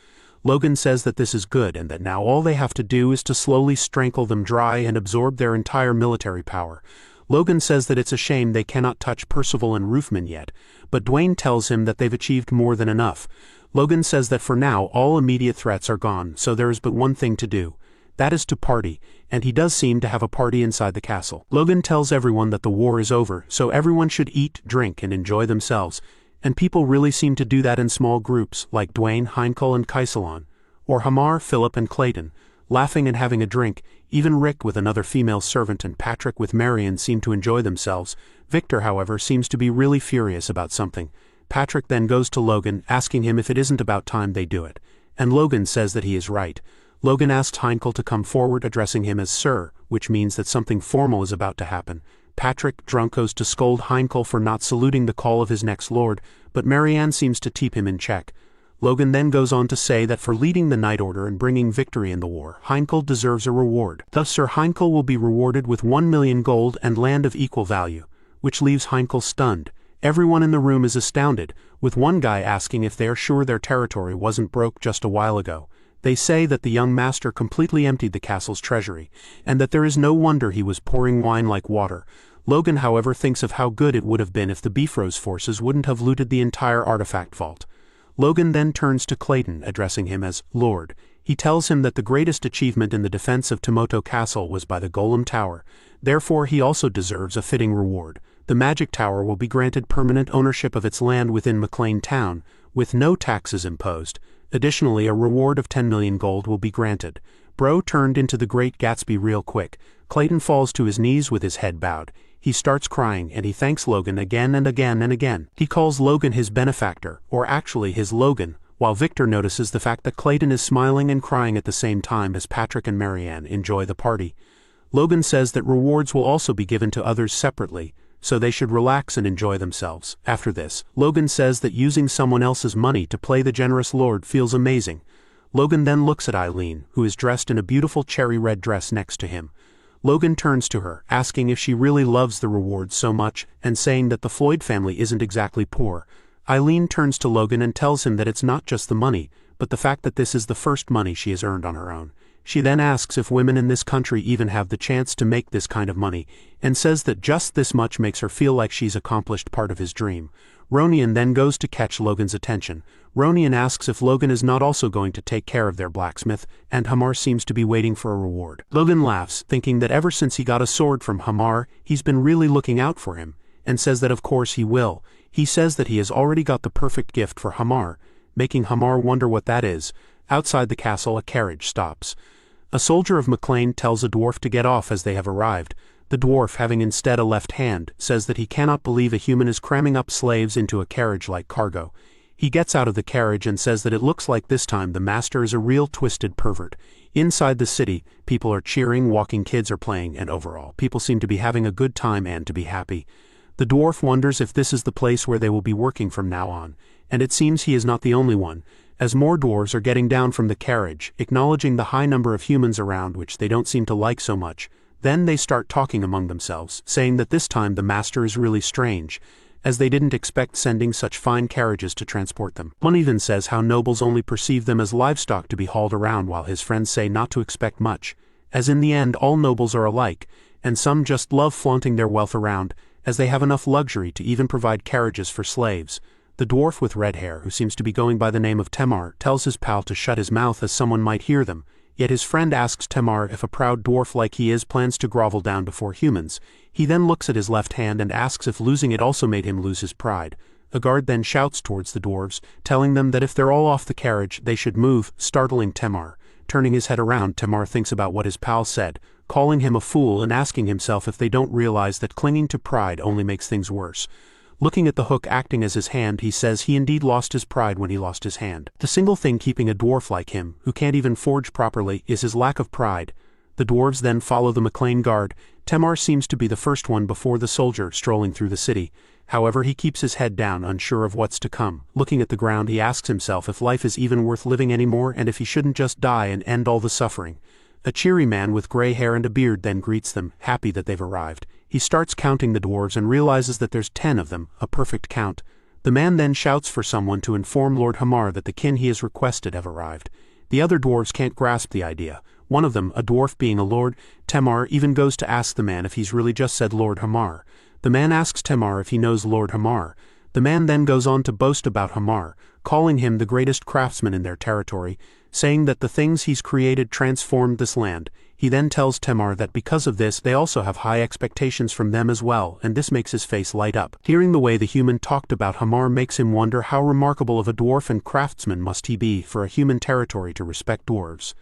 Logan says that this is good and that now all they have to do is to slowly strangle them dry and absorb their entire military power. Logan says that it's a shame they cannot touch Percival and Roofman yet, but Dwayne tells him that they've achieved more than enough. Logan says that for now all immediate threats are gone, so there is but one thing to do. That is to party, and he does seem to have a party inside the castle. Logan tells everyone that the war is over, so everyone should eat, drink, and enjoy themselves, and people really seem to do that in small groups, like Dwayne, Heinkel, and Kaisalon, or Hamar, Philip, and Clayton, laughing and having a drink. Even Rick with another female servant and Patrick with Marion seem to enjoy themselves. Victor, however, seems to be really furious about something. Patrick then goes to Logan, asking him if it isn't about time they do it, and Logan says that he is right. Logan asks Heinkel to come forward, addressing him as Sir, which means that something formal is about to happen. Patrick, drunk, goes to scold Heinkel for not saluting the call of his next lord, but Marianne seems to keep him in check. Logan then goes on to say that for leading the Night Order and bringing victory in the war, Heinkel deserves a reward. Thus Sir Heinkel will be rewarded with 1 million gold and land of equal value, which leaves Heinkel stunned. Everyone in the room is astounded, with one guy asking if they are sure their territory wasn't broke just a while ago. They say that the young master completely emptied the castle's treasury, and that there is no wonder he was pouring wine like water. Logan, however, thinks of how good it would have been if the Bifrost forces wouldn't have looted the entire artifact vault. Logan then turns to Clayton, addressing him as Lord. He tells him that the greatest achievement in the defense of Tomoto Castle was by the Golem Tower, therefore he also deserves a fitting reward. The Magic Tower will be granted permanent ownership of its land within McLean Town, with no taxes imposed. Additionally, a reward of 10 million gold will be granted. Bro turned into the Great Gatsby real quick. Clayton falls to his knees with his head bowed. He starts crying and he thanks Logan again and again and again. He calls Logan his benefactor, or actually his Logan, while Victor notices the fact that Clayton is smiling and crying at the same time as Patrick and Marianne enjoy the party. Logan says that rewards will also be given to others separately, so they should relax and enjoy themselves. After this, Logan says that using someone else's money to play the generous lord feels amazing. Logan then looks at Eileen, who is dressed in a beautiful cherry red dress next to him. Logan turns to her, asking if she really loves the rewards so much, and saying that the Floyd family isn't exactly poor. Eileen turns to Logan and tells him that it's not just the money, but the fact that this is the first money she has earned on her own. She then asks if women in this country even have the chance to make this kind of money, and says that just this much makes her feel like she's accomplished part of his dream. Ronian then goes to catch Logan's attention. Ronian asks if Logan is not also going to take care of their blacksmith, and Hamar seems to be waiting for a reward. Logan laughs, thinking that ever since he got a sword from Hamar, he's been really looking out for him, and says that of course he will. He says that he has already got the perfect gift for Hamar, making Hamar wonder what that is. Outside the castle, a carriage stops. A soldier of McLean tells a dwarf to get off as they have arrived. The dwarf, having instead a left hand, says that he cannot believe a human is cramming up slaves into a carriage like cargo. He gets out of the carriage and says that it looks like this time the master is a real twisted pervert. Inside the city, people are cheering, walking kids are playing, and overall, people seem to be having a good time and to be happy. The dwarf wonders if this is the place where they will be working from now on, and it seems he is not the only one, as more dwarves are getting down from the carriage, acknowledging the high number of humans around which they don't seem to like so much. Then they start talking among themselves, saying that this time the master is really strange, as they didn't expect sending such fine carriages to transport them. One even says how nobles only perceive them as livestock to be hauled around, while his friends say not to expect much, as in the end all nobles are alike, and some just love flaunting their wealth around, as they have enough luxury to even provide carriages for slaves. The dwarf with red hair, who seems to be going by the name of Temar, tells his pal to shut his mouth as someone might hear them, yet his friend asks Temar if a proud dwarf like he is plans to grovel down before humans. He then looks at his left hand and asks if losing it also made him lose his pride. A guard then shouts towards the dwarves, telling them that if they're all off the carriage, they should move, startling Temar. Turning his head around, Temar thinks about what his pal said, calling him a fool and asking himself if they don't realize that clinging to pride only makes things worse. Looking at the hook acting as his hand, he says he indeed lost his pride when he lost his hand. The single thing keeping a dwarf like him, who can't even forge properly, is his lack of pride. The dwarves then follow the McLean guard, Tamar seems to be the first one before the soldier strolling through the city. However, he keeps his head down, unsure of what's to come. Looking at the ground, he asks himself if life is even worth living anymore and if he shouldn't just die and end all the suffering. A cheery man with gray hair and a beard then greets them, happy that they've arrived. He starts counting the dwarves and realizes that there's 10 of them, a perfect count. The man then shouts for someone to inform Lord Hamar that the kin he has requested have arrived. The other dwarves can't grasp the idea. One of them, a dwarf being a lord, Tamar, even goes to ask the man if he's really just said Lord Hamar. The man asks Tamar if he knows Lord Hamar. The man then goes on to boast about Hamar, calling him the greatest craftsman in their territory, saying that the things he's created transformed this land. He then tells Tamar that because of this they also have high expectations from them as well, and this makes his face light up. Hearing the way the human talked about Hamar makes him wonder how remarkable of a dwarf and craftsman must he be for a human territory to respect dwarves.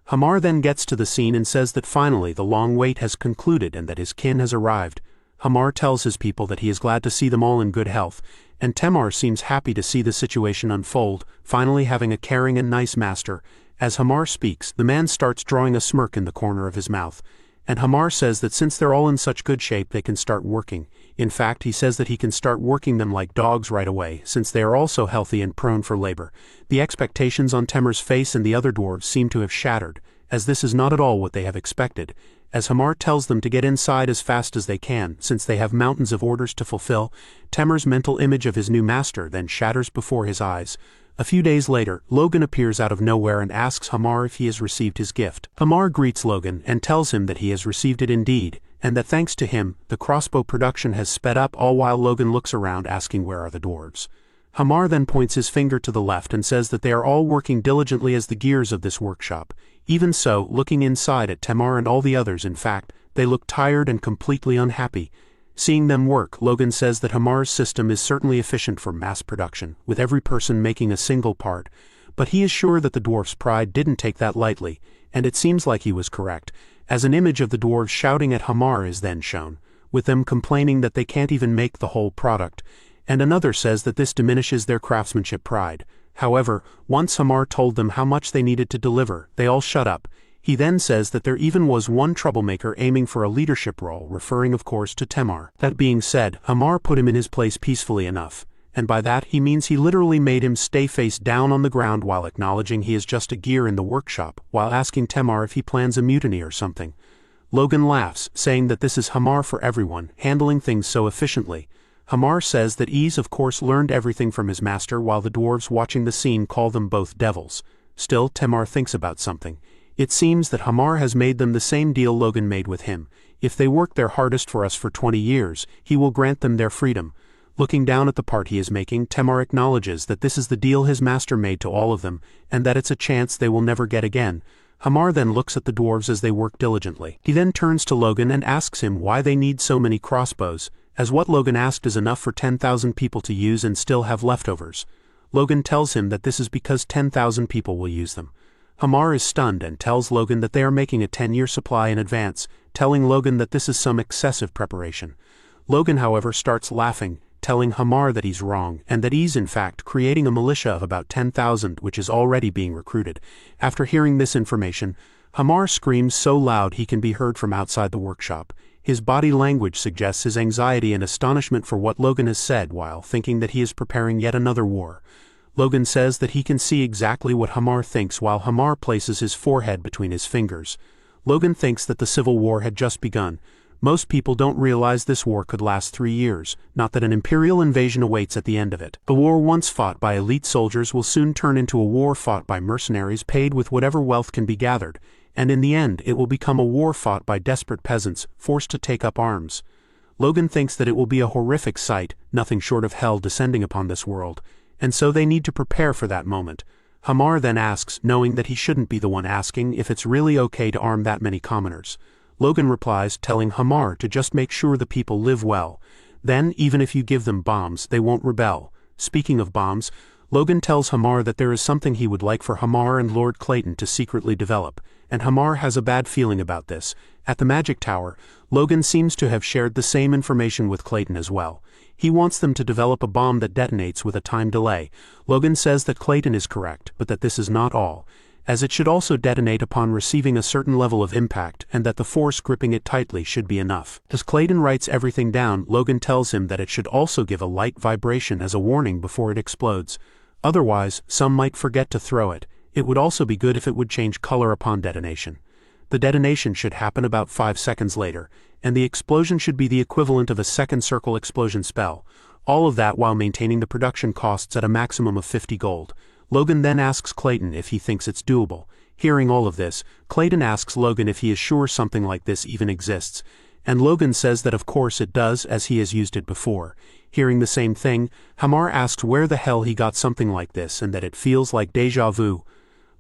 Hamar then gets to the scene and says that finally the long wait has concluded and that his kin has arrived. Hamar tells his people that he is glad to see them all in good health, and Tamar seems happy to see the situation unfold, finally having a caring and nice master. As Hamar speaks, the man starts drawing a smirk in the corner of his mouth, and Hamar says that since they're all in such good shape they can start working. In fact, he says that he can start working them like dogs right away, since they are all so healthy and prone for labor. The expectations on Tamar's face and the other dwarves seem to have shattered, as this is not at all what they have expected. As Hamar tells them to get inside as fast as they can, since they have mountains of orders to fulfill, Tamar's mental image of his new master then shatters before his eyes. A few days later, Logan appears out of nowhere and asks Hamar if he has received his gift. Hamar greets Logan and tells him that he has received it indeed, and that thanks to him, the crossbow production has sped up, all while Logan looks around asking where are the dwarves. Hamar then points his finger to the left and says that they are all working diligently as the gears of this workshop. Even so, looking inside at Tamar and all the others, in fact, they look tired and completely unhappy. Seeing them work, Logan says that Hamar's system is certainly efficient for mass production, with every person making a single part, but he is sure that the dwarf's pride didn't take that lightly, and it seems like he was correct, as an image of the dwarves shouting at Hamar is then shown, with them complaining that they can't even make the whole product, and another says that this diminishes their craftsmanship pride. However, once Hamar told them how much they needed to deliver, they all shut up. He then says that there even was one troublemaker aiming for a leadership role, referring of course to Tamar. That being said, Hamar put him in his place peacefully enough, and by that he means he literally made him stay face down on the ground while acknowledging he is just a gear in the workshop, while asking Tamar if he plans a mutiny or something. Logan laughs, saying that this is Hamar for everyone, handling things so efficiently. Hamar says that Ease of course learned everything from his master, while the dwarves watching the scene call them both devils. Still, Tamar thinks about something. It seems that Hamar has made them the same deal Logan made with him. If they work their hardest for us for 20 years, he will grant them their freedom. Looking down at the part he is making, Tamar acknowledges that this is the deal his master made to all of them, and that it's a chance they will never get again. Hamar then looks at the dwarves as they work diligently. He then turns to Logan and asks him why they need so many crossbows, as what Logan asked is enough for 10,000 people to use and still have leftovers. Logan tells him that this is because 10,000 people will use them. Hamar is stunned and tells Logan that they are making a 10-year supply in advance, telling Logan that this is some excessive preparation. Logan, however, starts laughing, telling Hamar that he's wrong, and that he's in fact creating a militia of about 10,000 which is already being recruited. After hearing this information, Hamar screams so loud he can be heard from outside the workshop. His body language suggests his anxiety and astonishment for what Logan has said, while thinking that he is preparing yet another war. Logan says that he can see exactly what Hamar thinks, while Hamar places his forehead between his fingers. Logan thinks that the Civil War had just begun. Most people don't realize this war could last 3 years, not that an imperial invasion awaits at the end of it. The war once fought by elite soldiers will soon turn into a war fought by mercenaries paid with whatever wealth can be gathered, and in the end it will become a war fought by desperate peasants forced to take up arms. Logan thinks that it will be a horrific sight, nothing short of hell descending upon this world, and so they need to prepare for that moment. Hamar then asks, knowing that he shouldn't be the one asking, if it's really okay to arm that many commoners. Logan replies, telling Hamar to just make sure the people live well. Then, even if you give them bombs, they won't rebel. Speaking of bombs, Logan tells Hamar that there is something he would like for Hamar and Lord Clayton to secretly develop, and Hamar has a bad feeling about this. At the Magic Tower, Logan seems to have shared the same information with Clayton as well. He wants them to develop a bomb that detonates with a time delay. Logan says that Clayton is correct, but that this is not all. as it should also detonate upon receiving a certain level of impact and that the force gripping it tightly should be enough. As Clayton writes everything down, Logan tells him that it should also give a light vibration as a warning before it explodes. Otherwise, some might forget to throw it. It would also be good if it would change color upon detonation. The detonation should happen about 5 seconds later, and the explosion should be the equivalent of a second circle explosion spell. All of that while maintaining the production costs at a maximum of 50 gold. Logan then asks Clayton if he thinks it's doable. Hearing all of this, Clayton asks Logan if he is sure something like this even exists, and Logan says that of course it does, as he has used it before. Hearing the same thing, Hamar asks where the hell he got something like this and that it feels like déjà vu.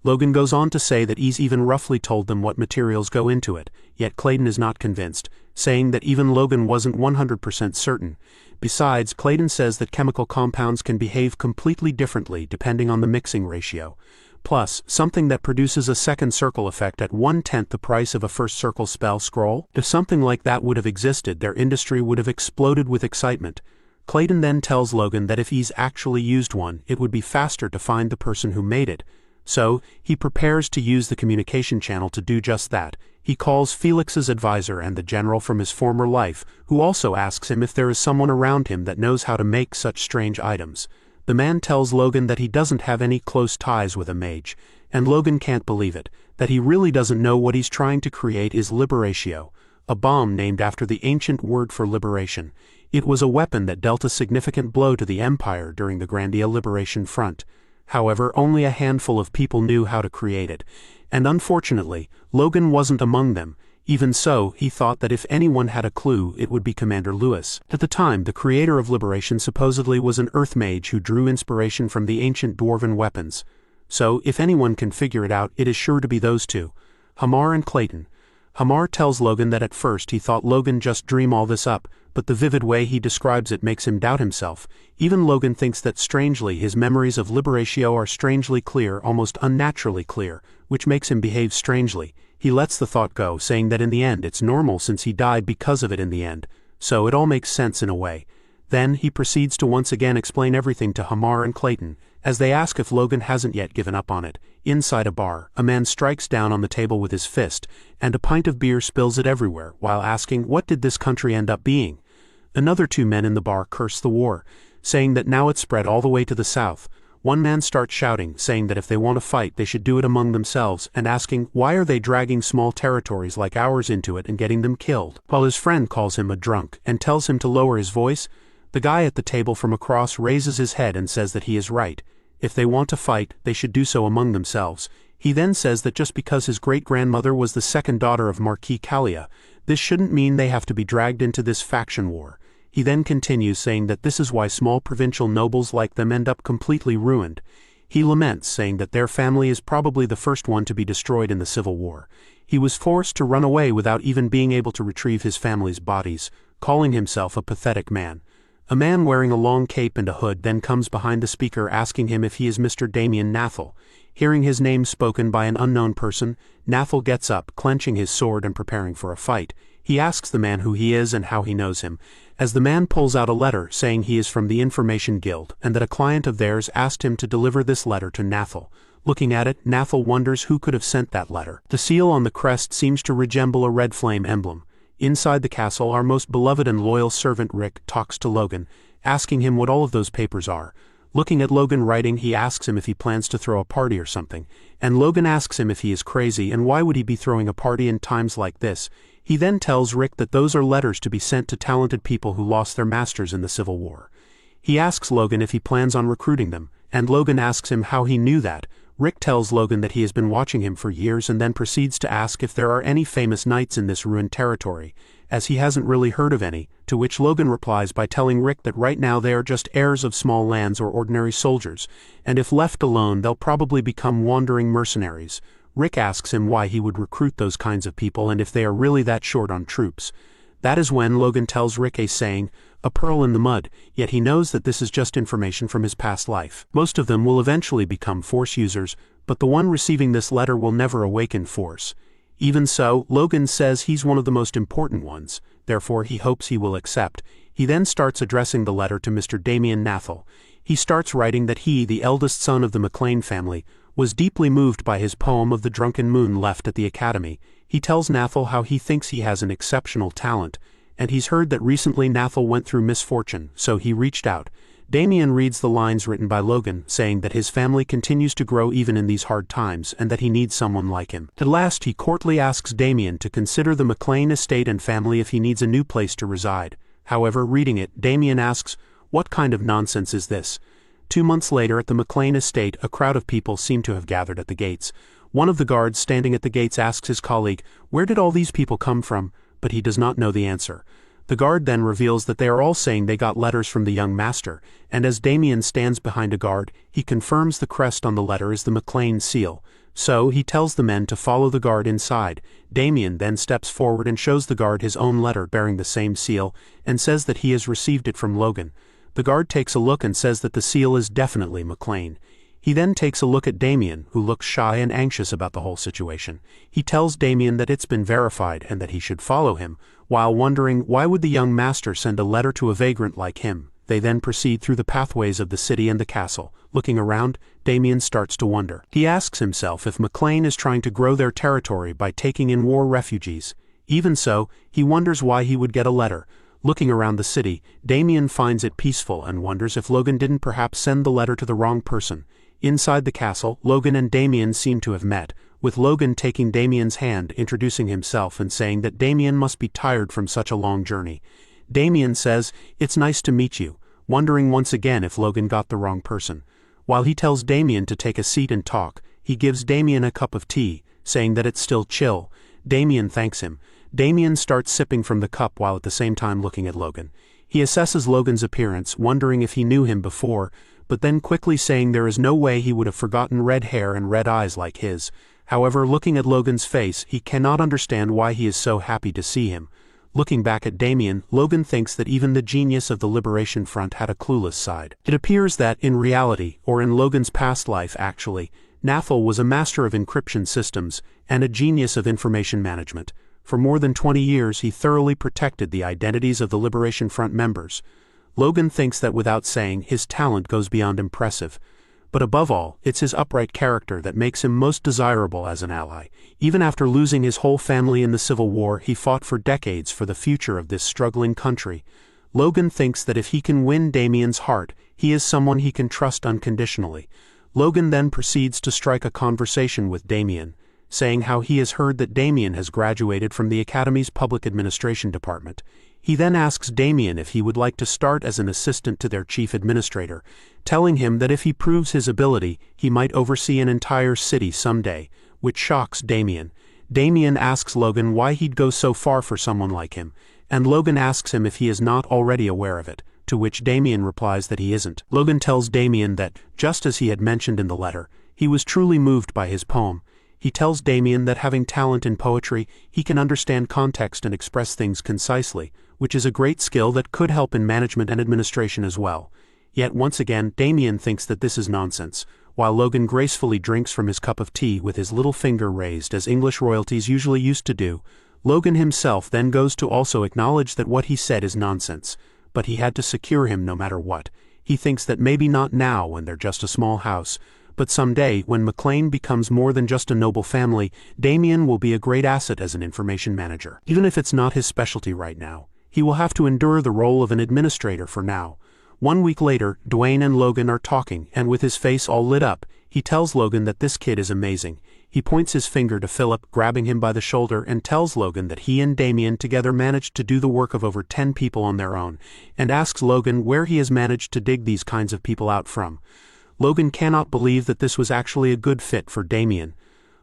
Logan goes on to say that he's even roughly told them what materials go into it, yet Clayton is not convinced, saying that even Logan wasn't 100% certain. Besides, Clayton says that chemical compounds can behave completely differently depending on the mixing ratio. Plus, something that produces a second circle effect at 1/10 the price of a first circle spell scroll? If something like that would have existed, their industry would have exploded with excitement. Clayton then tells Logan that if he's actually used one, it would be faster to find the person who made it. So, he prepares to use the communication channel to do just that. He calls Felix's advisor and the general from his former life, who also asks him if there is someone around him that knows how to make such strange items. The man tells Logan that he doesn't have any close ties with a mage, and Logan can't believe it, that he really doesn't know what he's trying to create is Liberatio, a bomb named after the ancient word for liberation. It was a weapon that dealt a significant blow to the Empire during the Grandia Liberation Front. However, only a handful of people knew how to create it, and unfortunately, Logan wasn't among them. Even so, he thought that if anyone had a clue, it would be Commander Lewis. At the time, the creator of Liberation supposedly was an Earth mage who drew inspiration from the ancient dwarven weapons. So, if anyone can figure it out, it is sure to be those two, Hamar and Clayton. Hamar tells Logan that at first he thought Logan just dreamed all this up, but the vivid way he describes it makes him doubt himself. Even Logan thinks that strangely his memories of Liberatio are strangely clear, almost unnaturally clear, which makes him behave strangely. He lets the thought go, saying that in the end it's normal since he died because of it in the end, so it all makes sense in a way. Then he proceeds to once again explain everything to Hamar and Clayton, as they ask if Logan hasn't yet given up on it. Inside a bar, a man strikes down on the table with his fist, and a pint of beer spills it everywhere, while asking what did this country end up being. Another 2 men in the bar curse the war, saying that now it's spread all the way to the south. One man starts shouting, saying that if they want to fight they should do it among themselves, and asking why are they dragging small territories like ours into it and getting them killed, while his friend calls him a drunk and tells him to lower his voice. The guy at the table from across raises his head and says that he is right. If they want to fight, they should do so among themselves. He then says that just because his great-grandmother was the second daughter of Marquis Kalia, this shouldn't mean they have to be dragged into this faction war. He then continues saying that this is why small provincial nobles like them end up completely ruined. He laments, saying that their family is probably the first one to be destroyed in the Civil War. He was forced to run away without even being able to retrieve his family's bodies, calling himself a pathetic man. A man wearing a long cape and a hood then comes behind the speaker asking him if he is Mr. Damien Nathel. Hearing his name spoken by an unknown person, Nathel gets up, clenching his sword and preparing for a fight. He asks the man who he is and how he knows him, as the man pulls out a letter saying he is from the Information Guild and that a client of theirs asked him to deliver this letter to Nathel. Looking at it, Nathel wonders who could have sent that letter. The seal on the crest seems to resemble a red flame emblem. Inside the castle, our most beloved and loyal servant Rick talks to Logan, asking him what all of those papers are. Looking at Logan writing, he asks him if he plans to throw a party or something, and Logan asks him if he is crazy and why would he be throwing a party in times like this. He then tells Rick that those are letters to be sent to talented people who lost their masters in the Civil War. He asks Logan if he plans on recruiting them, and Logan asks him how he knew that. Rick tells Logan that he has been watching him for years and then proceeds to ask if there are any famous knights in this ruined territory, as he hasn't really heard of any, to which Logan replies by telling Rick that right now they are just heirs of small lands or ordinary soldiers, and if left alone they'll probably become wandering mercenaries. Rick asks him why he would recruit those kinds of people and if they are really that short on troops. That is when Logan tells Rick a saying, a pearl in the mud, yet he knows that this is just information from his past life. Most of them will eventually become Force users, but the one receiving this letter will never awaken Force. Even so, Logan says he's one of the most important ones, therefore he hopes he will accept. He then starts addressing the letter to Mr. Damien Nathel. He starts writing that he, the eldest son of the McLean family, was deeply moved by his poem of the drunken moon left at the academy. He tells Nathal how he thinks he has an exceptional talent, and he's heard that recently Nathal went through misfortune, so he reached out. Damien reads the lines written by Logan, saying that his family continues to grow even in these hard times and that he needs someone like him. At last he courtly asks Damien to consider the McLean estate and family if he needs a new place to reside. However, reading it, Damien asks, "What kind of nonsense is this?" 2 months later at the McLean estate, a crowd of people seem to have gathered at the gates. One of the guards standing at the gates asks his colleague, "Where did all these people come from?" But he does not know the answer. The guard then reveals that they are all saying they got letters from the young master, and as Damien stands behind a guard, he confirms the crest on the letter is the McLean seal. So he tells the men to follow the guard inside. Damien then steps forward and shows the guard his own letter bearing the same seal, and says that he has received it from Logan. The guard takes a look and says that the seal is definitely McLean. He then takes a look at Damien, who looks shy and anxious about the whole situation. He tells Damien that it's been verified and that he should follow him, while wondering why would the young master send a letter to a vagrant like him. They then proceed through the pathways of the city and the castle. Looking around, Damien starts to wonder. He asks himself if McLean is trying to grow their territory by taking in war refugees. Even so, he wonders why he would get a letter. Looking around the city, Damien finds it peaceful and wonders if Logan didn't perhaps send the letter to the wrong person. Inside the castle, Logan and Damien seem to have met, with Logan taking Damien's hand, introducing himself and saying that Damien must be tired from such a long journey. Damien says, "It's nice to meet you," wondering once again if Logan got the wrong person. While he tells Damien to take a seat and talk, he gives Damien a cup of tea, saying that it's still chill. Damien thanks him. Damien starts sipping from the cup while at the same time looking at Logan. He assesses Logan's appearance, wondering if he knew him before, but then quickly saying there is no way he would have forgotten red hair and red eyes like his. However, looking at Logan's face, he cannot understand why he is so happy to see him. Looking back at Damien, Logan thinks that even the genius of the Liberation Front had a clueless side. It appears that, in reality, or in Logan's past life actually, Nathal was a master of encryption systems and a genius of information management. For more than 20 years he thoroughly protected the identities of the Liberation Front members. Logan thinks that without saying, his talent goes beyond impressive. But above all, it's his upright character that makes him most desirable as an ally. Even after losing his whole family in the Civil War, he fought for decades for the future of this struggling country. Logan thinks that if he can win Damien's heart, he is someone he can trust unconditionally. Logan then proceeds to strike a conversation with Damien, saying how he has heard that Damien has graduated from the Academy's Public Administration Department. He then asks Damien if he would like to start as an assistant to their chief administrator, telling him that if he proves his ability, he might oversee an entire city someday, which shocks Damien. Damien asks Logan why he'd go so far for someone like him, and Logan asks him if he is not already aware of it, to which Damien replies that he isn't. Logan tells Damien that, just as he had mentioned in the letter, he was truly moved by his poem. He tells Damien that having talent in poetry, he can understand context and express things concisely, which is a great skill that could help in management and administration as well. Yet once again, Damien thinks that this is nonsense, while Logan gracefully drinks from his cup of tea with his little finger raised as English royalties usually used to do. Logan himself then goes to also acknowledge that what he said is nonsense, but he had to secure him no matter what. He thinks that maybe not now when they're just a small house, but someday, when McLean becomes more than just a noble family, Damien will be a great asset as an information manager. Even if it's not his specialty right now, he will have to endure the role of an administrator for now. 1 week later, Dwayne and Logan are talking, and with his face all lit up, he tells Logan that this kid is amazing. He points his finger to Philip, grabbing him by the shoulder, and tells Logan that he and Damien together managed to do the work of over 10 people on their own, and asks Logan where he has managed to dig these kinds of people out from. Logan cannot believe that this was actually a good fit for Damien.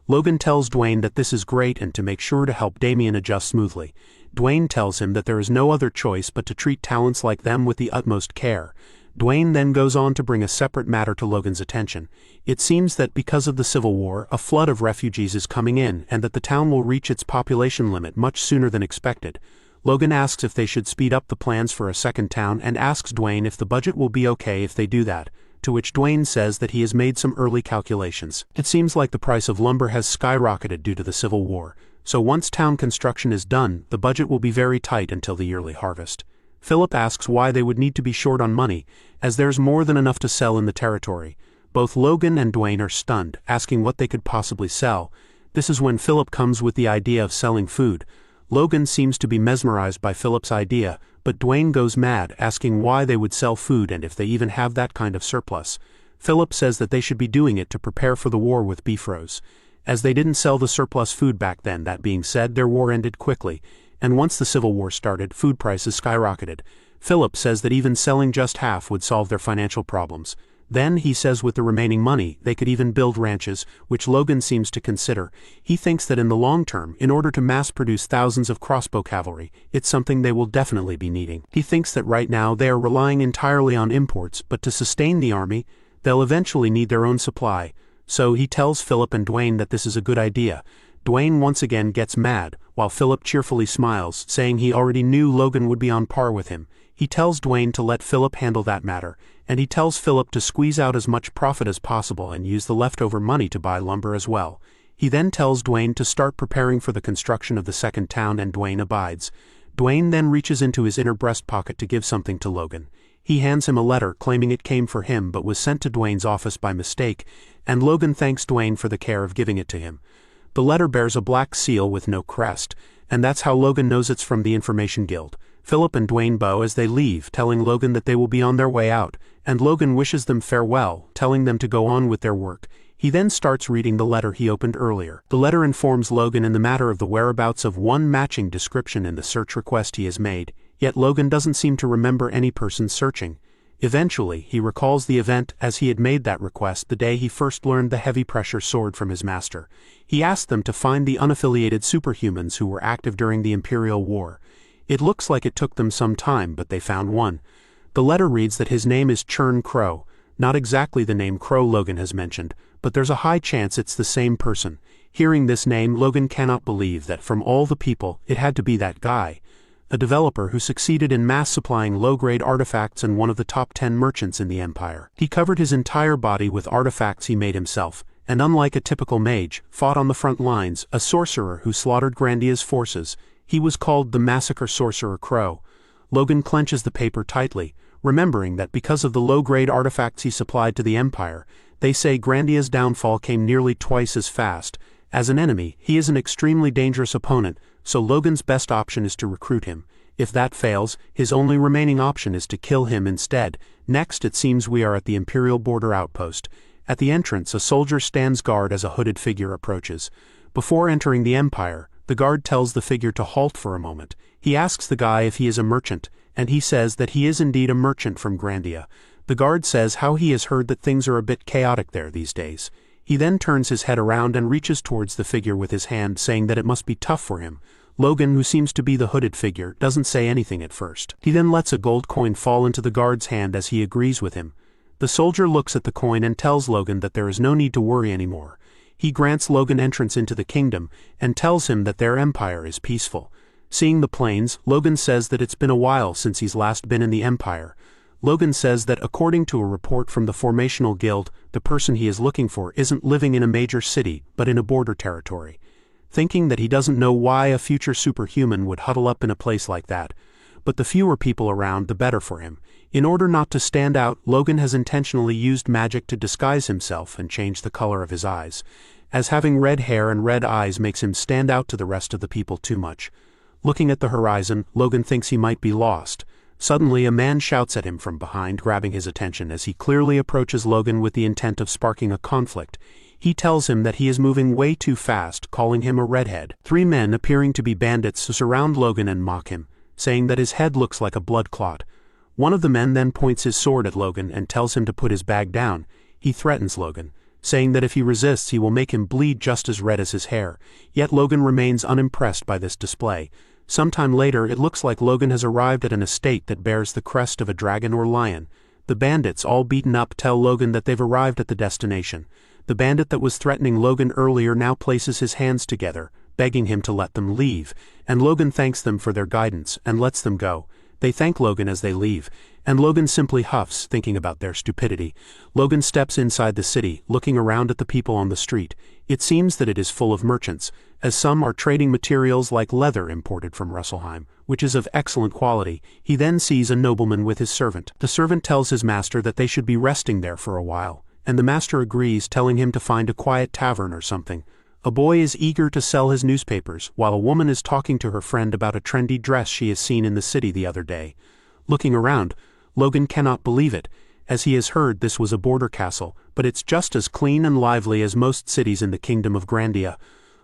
Logan tells Dwayne that this is great and to make sure to help Damien adjust smoothly. Dwayne tells him that there is no other choice but to treat talents like them with the utmost care. Dwayne then goes on to bring a separate matter to Logan's attention. It seems that because of the Civil War, a flood of refugees is coming in and that the town will reach its population limit much sooner than expected. Logan asks if they should speed up the plans for a second town and asks Dwayne if the budget will be okay if they do that, to which Dwayne says that he has made some early calculations. It seems like the price of lumber has skyrocketed due to the Civil War, so once town construction is done, the budget will be very tight until the yearly harvest. Philip asks why they would need to be short on money, as there's more than enough to sell in the territory. Both Logan and Dwayne are stunned, asking what they could possibly sell. This is when Philip comes with the idea of selling food. Logan seems to be mesmerized by Philip's idea, but Dwayne goes mad, asking why they would sell food and if they even have that kind of surplus. Philip says that they should be doing it to prepare for the war with Bifrost, as they didn't sell the surplus food back then. That being said, their war ended quickly, and once the Civil War started, food prices skyrocketed. Philip says that even selling just half would solve their financial problems. Then, he says with the remaining money, they could even build ranches, which Logan seems to consider. He thinks that in the long term, in order to mass-produce thousands of crossbow cavalry, it's something they will definitely be needing. He thinks that right now they are relying entirely on imports, but to sustain the army, they'll eventually need their own supply. So he tells Philip and Dwayne that this is a good idea. Dwayne once again gets mad, while Philip cheerfully smiles, saying he already knew Logan would be on par with him. He tells Dwayne to let Philip handle that matter, and he tells Philip to squeeze out as much profit as possible and use the leftover money to buy lumber as well. He then tells Dwayne to start preparing for the construction of the second town, and Dwayne abides. Dwayne then reaches into his inner breast pocket to give something to Logan. He hands him a letter claiming it came for him but was sent to Dwayne's office by mistake, and Logan thanks Dwayne for the care of giving it to him. The letter bears a black seal with no crest, and that's how Logan knows it's from the Information Guild. Philip and Dwayne bow as they leave, telling Logan that they will be on their way out, and Logan wishes them farewell, telling them to go on with their work. He then starts reading the letter he opened earlier. The letter informs Logan in the matter of the whereabouts of one matching description in the search request he has made, yet Logan doesn't seem to remember any person searching. Eventually, he recalls the event as he had made that request the day he first learned the heavy pressure sword from his master. He asked them to find the unaffiliated superhumans who were active during the Imperial War. It looks like it took them some time, but they found one. The letter reads that his name is Churn Crow, not exactly the name Crow Logan has mentioned, but there's a high chance it's the same person. Hearing this name, Logan cannot believe that from all the people, it had to be that guy. A developer who succeeded in mass supplying low-grade artifacts and one of the top 10 merchants in the Empire. He covered his entire body with artifacts he made himself, and unlike a typical mage, fought on the front lines, a sorcerer who slaughtered Grandia's forces. He was called the Massacre Sorcerer Crow. Logan clenches the paper tightly, remembering that because of the low-grade artifacts he supplied to the Empire, they say Grandia's downfall came nearly twice as fast. As an enemy, he is an extremely dangerous opponent, so Logan's best option is to recruit him. If that fails, his only remaining option is to kill him instead. Next, it seems we are at the Imperial Border Outpost. At the entrance, a soldier stands guard as a hooded figure approaches. Before entering the Empire, the guard tells the figure to halt for a moment. He asks the guy if he is a merchant, and he says that he is indeed a merchant from Grandia. The guard says how he has heard that things are a bit chaotic there these days. He then turns his head around and reaches towards the figure with his hand, saying that it must be tough for him. Logan, who seems to be the hooded figure, doesn't say anything at first. He then lets a gold coin fall into the guard's hand as he agrees with him. The soldier looks at the coin and tells Logan that there is no need to worry anymore. He grants Logan entrance into the kingdom, and tells him that their empire is peaceful. Seeing the plains, Logan says that it's been a while since he's last been in the Empire. Logan says that according to a report from the Formational Guild, the person he is looking for isn't living in a major city, but in a border territory. Thinking that he doesn't know why a future superhuman would huddle up in a place like that, but the fewer people around, the better for him. In order not to stand out, Logan has intentionally used magic to disguise himself and change the color of his eyes, as having red hair and red eyes makes him stand out to the rest of the people too much. Looking at the horizon, Logan thinks he might be lost. Suddenly, a man shouts at him from behind, grabbing his attention as he clearly approaches Logan with the intent of sparking a conflict. He tells him that he is moving way too fast, calling him a redhead. 3 men appearing to be bandits surround Logan and mock him, saying that his head looks like a blood clot. One of the men then points his sword at Logan and tells him to put his bag down. He threatens Logan, saying that if he resists he will make him bleed just as red as his hair. Yet Logan remains unimpressed by this display. Sometime later, it looks like Logan has arrived at an estate that bears the crest of a dragon or lion. The bandits, all beaten up, tell Logan that they've arrived at the destination. The bandit that was threatening Logan earlier now places his hands together, begging him to let them leave, and Logan thanks them for their guidance and lets them go. They thank Logan as they leave, and Logan simply huffs, thinking about their stupidity. Logan steps inside the city, looking around at the people on the street. It seems that it is full of merchants, as some are trading materials like leather imported from Russelheim, which is of excellent quality. He then sees a nobleman with his servant. The servant tells his master that they should be resting there for a while, and the master agrees, telling him to find a quiet tavern or something. A boy is eager to sell his newspapers, while a woman is talking to her friend about a trendy dress she has seen in the city the other day. Looking around, Logan cannot believe it, as he has heard this was a border castle, but it's just as clean and lively as most cities in the kingdom of Grandia.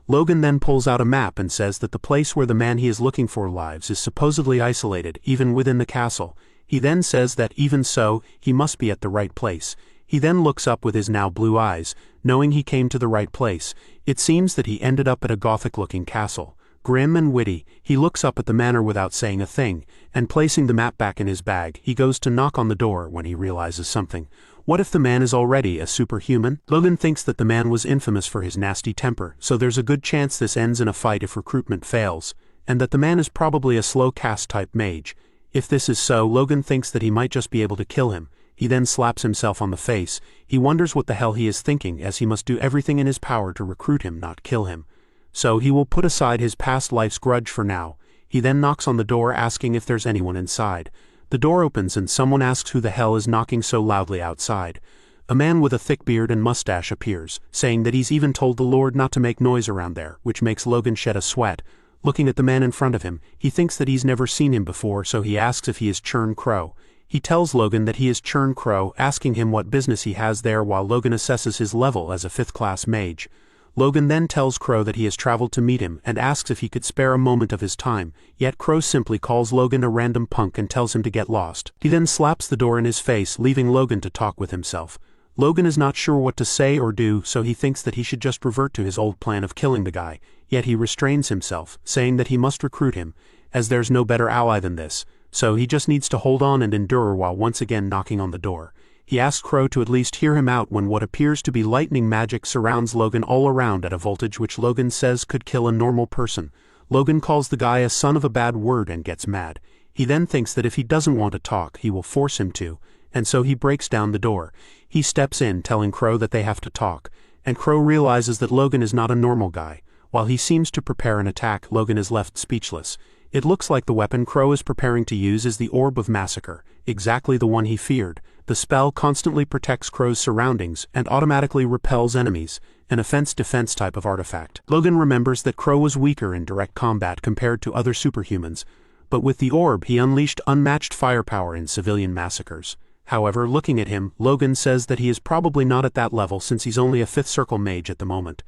Logan then pulls out a map and says that the place where the man he is looking for lives is supposedly isolated, even within the castle. He then says that even so, he must be at the right place. He then looks up with his now blue eyes, knowing he came to the right place. It seems that he ended up at a Gothic-looking castle. Grim and witty, he looks up at the manor without saying a thing, and placing the map back in his bag, he goes to knock on the door when he realizes something. What if the man is already a superhuman? Logan thinks that the man was infamous for his nasty temper, so there's a good chance this ends in a fight if recruitment fails, and that the man is probably a slow cast type mage. If this is so, Logan thinks that he might just be able to kill him. He then slaps himself on the face. He wonders what the hell he is thinking, as he must do everything in his power to recruit him, not kill him. So he will put aside his past life's grudge for now. He then knocks on the door, asking if there's anyone inside. The door opens and someone asks who the hell is knocking so loudly outside. A man with a thick beard and mustache appears, saying that he's even told the Lord not to make noise around there, which makes Logan shed a sweat. Looking at the man in front of him, he thinks that he's never seen him before, so he asks if he is Churn Crow. He tells Logan that he is Churn Crow, asking him what business he has there while Logan assesses his level as a 5th-class mage. Logan then tells Crow that he has traveled to meet him and asks if he could spare a moment of his time, yet Crow simply calls Logan a random punk and tells him to get lost. He then slaps the door in his face, leaving Logan to talk with himself. Logan is not sure what to say or do, so he thinks that he should just revert to his old plan of killing the guy, yet he restrains himself, saying that he must recruit him, as there's no better ally than this. So he just needs to hold on and endure while once again knocking on the door. He asks Crow to at least hear him out when what appears to be lightning magic surrounds Logan all around at a voltage which Logan says could kill a normal person. Logan calls the guy a son of a bad word and gets mad. He then thinks that if he doesn't want to talk, he will force him to, and so he breaks down the door. He steps in, telling Crow that they have to talk, and Crow realizes that Logan is not a normal guy. While he seems to prepare an attack, Logan is left speechless. It looks like the weapon Crow is preparing to use is the Orb of Massacre, exactly the one he feared. The spell constantly protects Crow's surroundings and automatically repels enemies, an offense-defense type of artifact. Logan remembers that Crow was weaker in direct combat compared to other superhumans, but with the orb he unleashed unmatched firepower in civilian massacres. However, looking at him, Logan says that he is probably not at that level since he's only a 5th circle mage at the moment.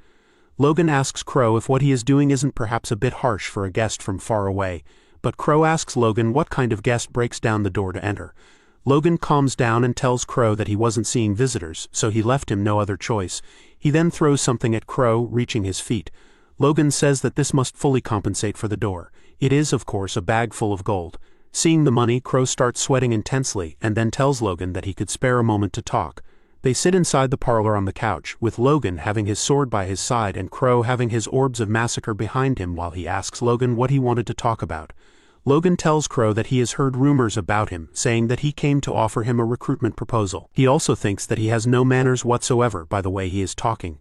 Logan asks Crow if what he is doing isn't perhaps a bit harsh for a guest from far away, but Crow asks Logan what kind of guest breaks down the door to enter. Logan calms down and tells Crow that he wasn't seeing visitors, so he left him no other choice. He then throws something at Crow, reaching his feet. Logan says that this must fully compensate for the door. It is, of course, a bag full of gold. Seeing the money, Crow starts sweating intensely and then tells Logan that he could spare a moment to talk. They sit inside the parlor on the couch, with Logan having his sword by his side and Crow having his orbs of massacre behind him while he asks Logan what he wanted to talk about. Logan tells Crow that he has heard rumors about him, saying that he came to offer him a recruitment proposal. He also thinks that he has no manners whatsoever by the way he is talking.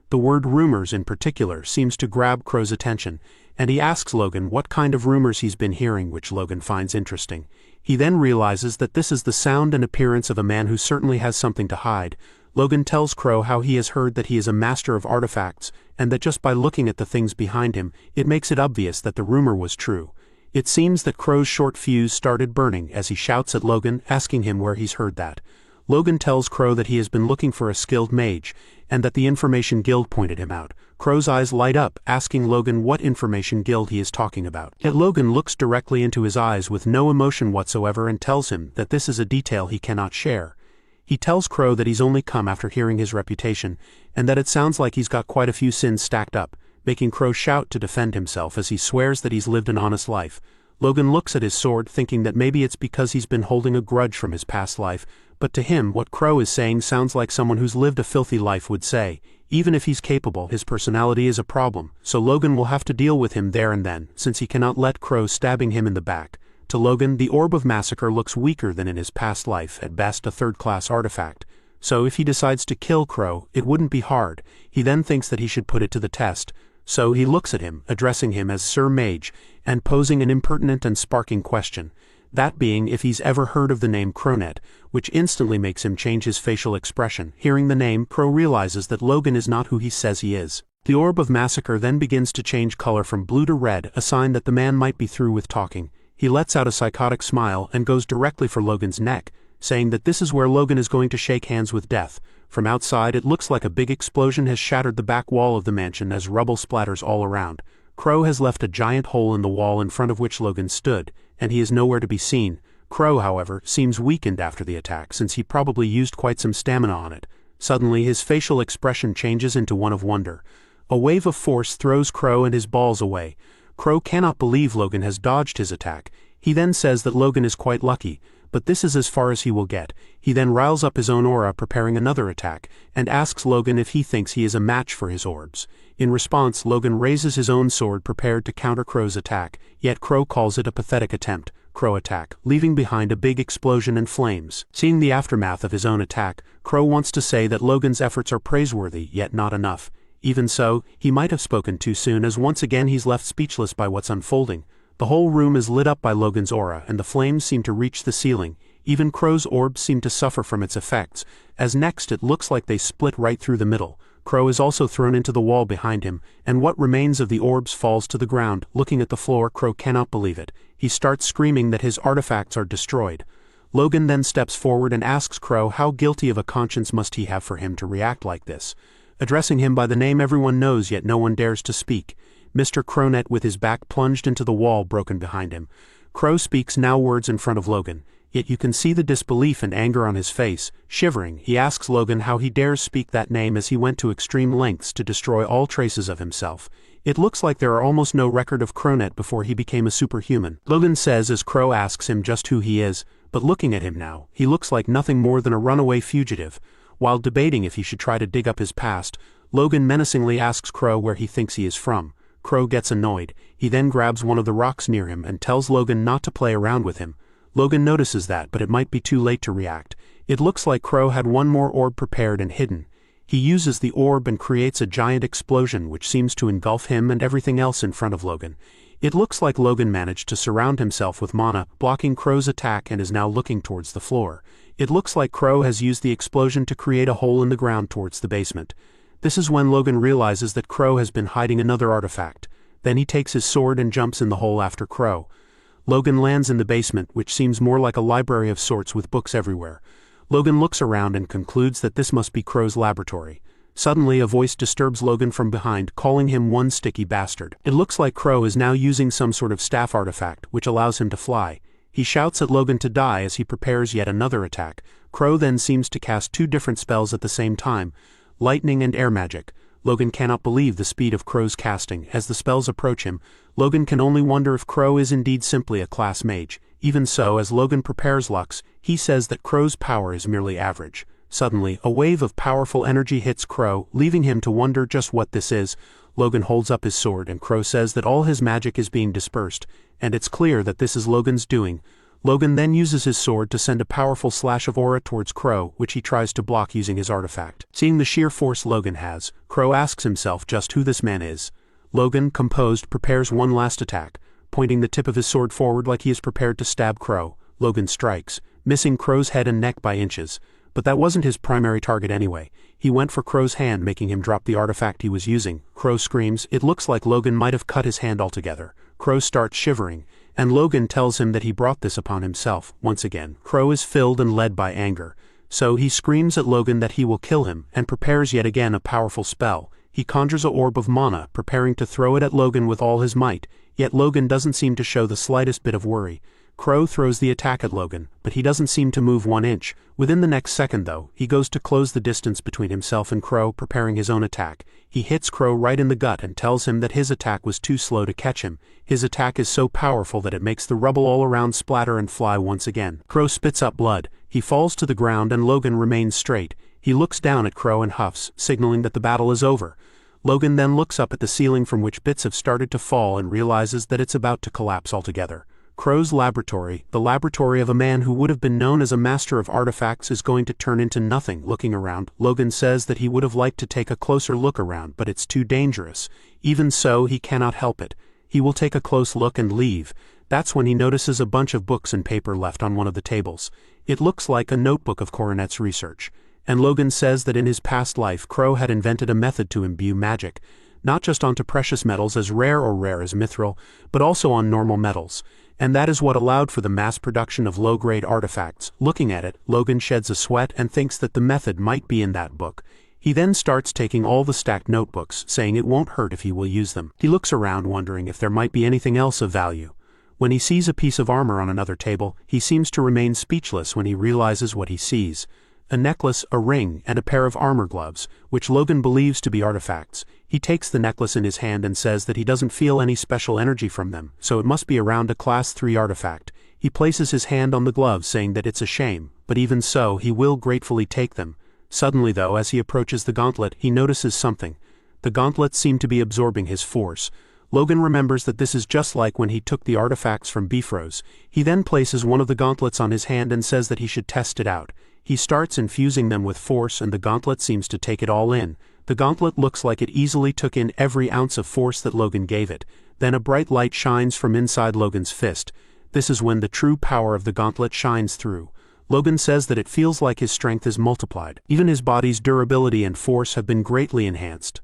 The word rumors in particular seems to grab Crow's attention, and he asks Logan what kind of rumors he's been hearing, which Logan finds interesting. He then realizes that this is the sound and appearance of a man who certainly has something to hide. Logan tells Crow how he has heard that he is a master of artifacts, and that just by looking at the things behind him, it makes it obvious that the rumor was true. It seems that Crow's short fuse started burning as he shouts at Logan, asking him where he's heard that. Logan tells Crow that he has been looking for a skilled mage, and that the Information Guild pointed him out. Crow's eyes light up, asking Logan what Information Guild he is talking about. Yet Logan looks directly into his eyes with no emotion whatsoever and tells him that this is a detail he cannot share. He tells Crow that he's only come after hearing his reputation, and that it sounds like he's got quite a few sins stacked up, making Crow shout to defend himself as he swears that he's lived an honest life. Logan looks at his sword, thinking that maybe it's because he's been holding a grudge from his past life, but to him what Crow is saying sounds like someone who's lived a filthy life would say. Even if he's capable, his personality is a problem, so Logan will have to deal with him there and then, since he cannot let Crow stabbing him in the back. To Logan, the Orb of Massacre looks weaker than in his past life, at best a 3rd-class artifact. So if he decides to kill Crow, it wouldn't be hard. He then thinks that he should put it to the test. So he looks at him, addressing him as Sir Mage, and posing an impertinent and sparking question. that being if he's ever heard of the name Cronet, which instantly makes him change his facial expression. Hearing the name, Crow realizes that Logan is not who he says he is. The orb of massacre then begins to change color from blue to red, a sign that the man might be through with talking. He lets out a psychotic smile and goes directly for Logan's neck, saying that this is where Logan is going to shake hands with death. From outside, it looks like a big explosion has shattered the back wall of the mansion as rubble splatters all around. Crow has left a giant hole in the wall in front of which Logan stood, and he is nowhere to be seen. Crow, however, seems weakened after the attack since he probably used quite some stamina on it. Suddenly, his facial expression changes into one of wonder. A wave of force throws Crow and his balls away. Crow cannot believe Logan has dodged his attack. He then says that Logan is quite lucky, but this is as far as he will get. He then riles up his own aura, preparing another attack, and asks Logan if he thinks he is a match for his orbs. In response, Logan raises his own sword prepared to counter Crow's attack, yet Crow calls it a pathetic attempt. Crow attack, leaving behind a big explosion and flames. Seeing the aftermath of his own attack, Crow wants to say that Logan's efforts are praiseworthy, yet not enough. Even so, he might have spoken too soon, as once again he's left speechless by what's unfolding. The whole room is lit up by Logan's aura, and the flames seem to reach the ceiling. Even Crow's orbs seem to suffer from its effects, as next it looks like they split right through the middle. Crow is also thrown into the wall behind him, and what remains of the orbs falls to the ground. Looking at the floor, Crow cannot believe it. He starts screaming that his artifacts are destroyed. Logan then steps forward and asks Crow how guilty of a conscience must he have for him to react like this. Addressing him by the name everyone knows yet no one dares to speak, Mr. Cronet with his back plunged into the wall broken behind him. Crow speaks now words in front of Logan, yet you can see the disbelief and anger on his face. Shivering, he asks Logan how he dares speak that name as he went to extreme lengths to destroy all traces of himself. It looks like there are almost no record of Cronet before he became a superhuman. Logan says as Crow asks him just who he is, but looking at him now, he looks like nothing more than a runaway fugitive. While debating if he should try to dig up his past, Logan menacingly asks Crow where he thinks he is from. Crow gets annoyed. He then grabs one of the rocks near him and tells Logan not to play around with him. Logan notices that, but it might be too late to react. It looks like Crow had one more orb prepared and hidden. He uses the orb and creates a giant explosion which seems to engulf him and everything else in front of Logan. It looks like Logan managed to surround himself with mana, blocking Crow's attack, and is now looking towards the floor. It looks like Crow has used the explosion to create a hole in the ground towards the basement. This is when Logan realizes that Crow has been hiding another artifact. Then he takes his sword and jumps in the hole after Crow. Logan lands in the basement, which seems more like a library of sorts with books everywhere. Logan looks around and concludes that this must be Crow's laboratory. Suddenly, a voice disturbs Logan from behind, calling him one sticky bastard. It looks like Crow is now using some sort of staff artifact, which allows him to fly. He shouts at Logan to die as he prepares yet another attack. Crow then seems to cast two different spells at the same time, lightning and air magic. Logan cannot believe the speed of Crow's casting. As the spells approach him, Logan can only wonder if Crow is indeed simply a class mage. Even so, as Logan prepares Lux, he says that Crow's power is merely average. Suddenly, a wave of powerful energy hits Crow, leaving him to wonder just what this is. Logan holds up his sword and Crow says that all his magic is being dispersed, and it's clear that this is Logan's doing. Logan then uses his sword to send a powerful slash of aura towards Crow, which he tries to block using his artifact. Seeing the sheer force Logan has, Crow asks himself just who this man is. Logan, composed, prepares one last attack, pointing the tip of his sword forward like he is prepared to stab Crow. Logan strikes, missing Crow's head and neck by inches. But that wasn't his primary target anyway. He went for Crow's hand, making him drop the artifact he was using. Crow screams. It looks like Logan might have cut his hand altogether. Crow starts shivering, and Logan tells him that he brought this upon himself. Once again, Crow is filled and led by anger. So he screams at Logan that he will kill him, and prepares yet again a powerful spell. He conjures an orb of mana, preparing to throw it at Logan with all his might, yet Logan doesn't seem to show the slightest bit of worry. Crow throws the attack at Logan, but he doesn't seem to move 1 inch. Within the next second though, he goes to close the distance between himself and Crow, preparing his own attack. He hits Crow right in the gut and tells him that his attack was too slow to catch him. His attack is so powerful that it makes the rubble all around splatter and fly once again. Crow spits up blood. He falls to the ground and Logan remains straight. He looks down at Crow and huffs, signaling that the battle is over. Logan then looks up at the ceiling from which bits have started to fall and realizes that it's about to collapse altogether. Crow's laboratory, the laboratory of a man who would have been known as a master of artifacts, is going to turn into nothing. Looking around, Logan says that he would have liked to take a closer look around, but it's too dangerous. Even so, he cannot help it. He will take a close look and leave. That's when he notices a bunch of books and paper left on one of the tables. It looks like a notebook of Coronet's research. And Logan says that in his past life Crow had invented a method to imbue magic, not just onto precious metals as rare as mithril, but also on normal metals. And that is what allowed for the mass production of low-grade artifacts. Looking at it, Logan sheds a sweat and thinks that the method might be in that book. He then starts taking all the stacked notebooks, saying it won't hurt if he will use them. He looks around wondering if there might be anything else of value. When he sees a piece of armor on another table, he seems to remain speechless when he realizes what he sees. A necklace, a ring, and a pair of armor gloves, which Logan believes to be artifacts. He takes the necklace in his hand and says that he doesn't feel any special energy from them, so it must be around a Class 3 artifact. He places his hand on the gloves saying that it's a shame, but even so, he will gratefully take them. Suddenly though, as he approaches the gauntlet, he notices something. The gauntlets seem to be absorbing his force. Logan remembers that this is just like when he took the artifacts from Bifrost. He then places one of the gauntlets on his hand and says that he should test it out. He starts infusing them with force and the gauntlet seems to take it all in. The gauntlet looks like it easily took in every ounce of force that Logan gave it. Then a bright light shines from inside Logan's fist. This is when the true power of the gauntlet shines through. Logan says that it feels like his strength is multiplied. Even his body's durability and force have been greatly enhanced.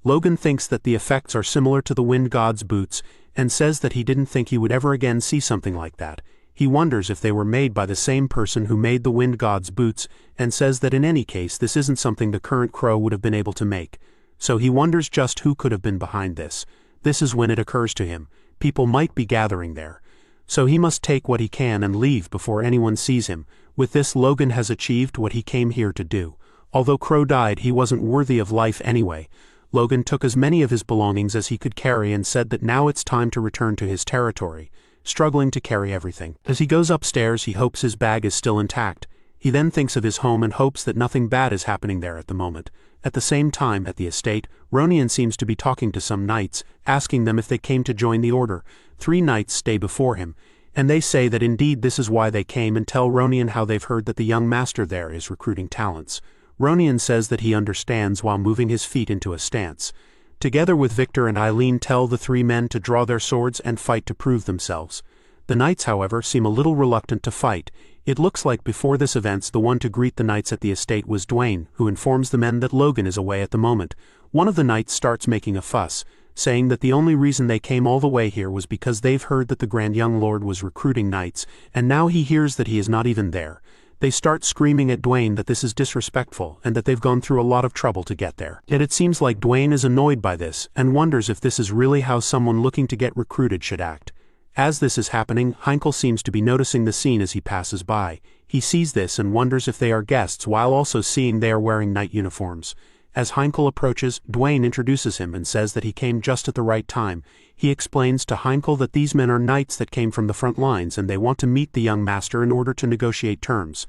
Logan thinks that the effects are similar to the Wind God's boots, and says that he didn't think he would ever again see something like that. He wonders if they were made by the same person who made the Wind God's boots, and says that in any case this isn't something the current Crow would have been able to make. So he wonders just who could have been behind this. This is when it occurs to him. People might be gathering there. So he must take what he can and leave before anyone sees him. With this, Logan has achieved what he came here to do. Although Crow died, he wasn't worthy of life anyway. Logan took as many of his belongings as he could carry and said that now it's time to return to his territory, struggling to carry everything. As he goes upstairs, he hopes his bag is still intact. He then thinks of his home and hopes that nothing bad is happening there at the moment. At the same time, at the estate, Ronian seems to be talking to some knights, asking them if they came to join the order. 3 knights stay before him, and they say that indeed this is why they came and tell Ronian how they've heard that the young master there is recruiting talents. Ronian says that he understands while moving his feet into a stance. Together with Victor and Eileen tell the 3 men to draw their swords and fight to prove themselves. The knights, however, seem a little reluctant to fight. It looks like before this event the one to greet the knights at the estate was Dwayne, who informs the men that Logan is away at the moment. One of the knights starts making a fuss, saying that the only reason they came all the way here was because they've heard that the Grand Young Lord was recruiting knights, and now he hears that he is not even there. They start screaming at Dwayne that this is disrespectful and that they've gone through a lot of trouble to get there. Yet it seems like Dwayne is annoyed by this and wonders if this is really how someone looking to get recruited should act. As this is happening, Heinkel seems to be noticing the scene as he passes by. He sees this and wonders if they are guests while also seeing they are wearing knight uniforms. As Heinkel approaches, Dwayne introduces him and says that he came just at the right time. He explains to Heinkel that these men are knights that came from the front lines and they want to meet the young master in order to negotiate terms.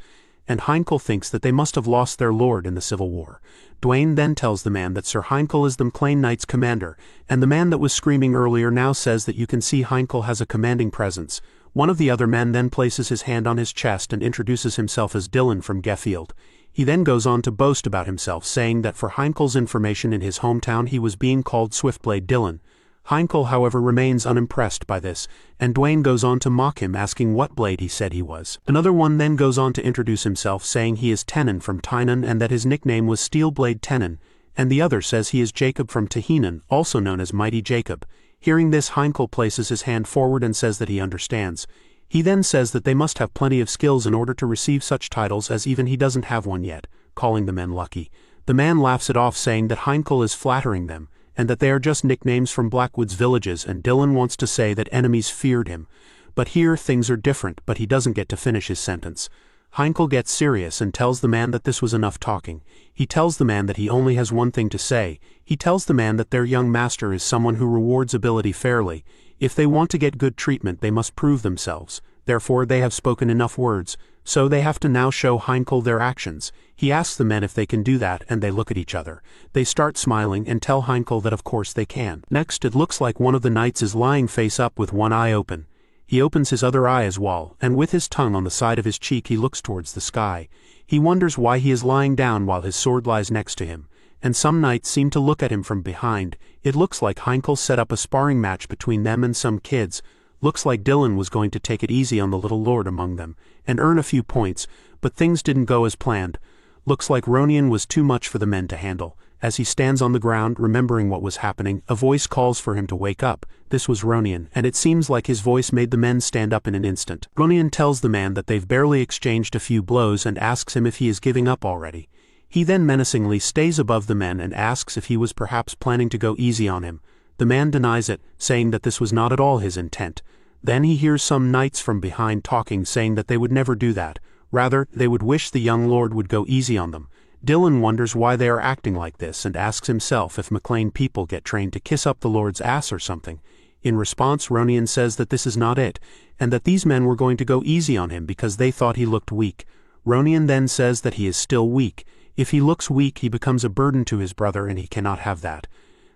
And Heinkel thinks that they must have lost their lord in the Civil War. Dwayne then tells the man that Sir Heinkel is the Clane Knight's commander, and the man that was screaming earlier now says that you can see Heinkel has a commanding presence. One of the other men then places his hand on his chest and introduces himself as Dylan from Geffield. He then goes on to boast about himself, saying that for Heinkel's information in his hometown he was being called Swiftblade Dylan. Heinkel, however, remains unimpressed by this, and Dwayne goes on to mock him, asking what blade he said he was. Another one then goes on to introduce himself, saying he is Tenon from Tynan and that his nickname was Steelblade Tenon, and the other says he is Jacob from Tahinan, also known as Mighty Jacob. Hearing this, Heinkel places his hand forward and says that he understands. He then says that they must have plenty of skills in order to receive such titles, as even he doesn't have one yet, calling the men lucky. The man laughs it off, saying that Heinkel is flattering them, and that they are just nicknames from Blackwood's villages, and Dylan wants to say that enemies feared him. But here things are different, but he doesn't get to finish his sentence. Heinkel gets serious and tells the man that this was enough talking. He tells the man that he only has one thing to say. He tells the man that their young master is someone who rewards ability fairly. If they want to get good treatment, they must prove themselves. Therefore they have spoken enough words, so they have to now show Heinkel their actions. He asks the men if they can do that, and they look at each other. They start smiling and tell Heinkel that of course they can. Next, it looks like one of the knights is lying face up with one eye open. He opens his other eye as well, and with his tongue on the side of his cheek he looks towards the sky. He wonders why he is lying down while his sword lies next to him, and some knights seem to look at him from behind. It looks like Heinkel set up a sparring match between them and some kids. Looks like Dylan was going to take it easy on the little lord among them, and earn a few points, but things didn't go as planned. Looks like Ronion was too much for the men to handle. As he stands on the ground, remembering what was happening, a voice calls for him to wake up. This was Ronion, and it seems like his voice made the men stand up in an instant. Ronion tells the man that they've barely exchanged a few blows and asks him if he is giving up already. He then menacingly stays above the men and asks if he was perhaps planning to go easy on him. The man denies it, saying that this was not at all his intent. Then he hears some knights from behind talking, saying that they would never do that. Rather, they would wish the young lord would go easy on them. Dylan wonders why they are acting like this and asks himself if McLean people get trained to kiss up the lord's ass or something. In response, Ronion says that this is not it, and that these men were going to go easy on him because they thought he looked weak. Ronion then says that he is still weak. If he looks weak, he becomes a burden to his brother, and he cannot have that.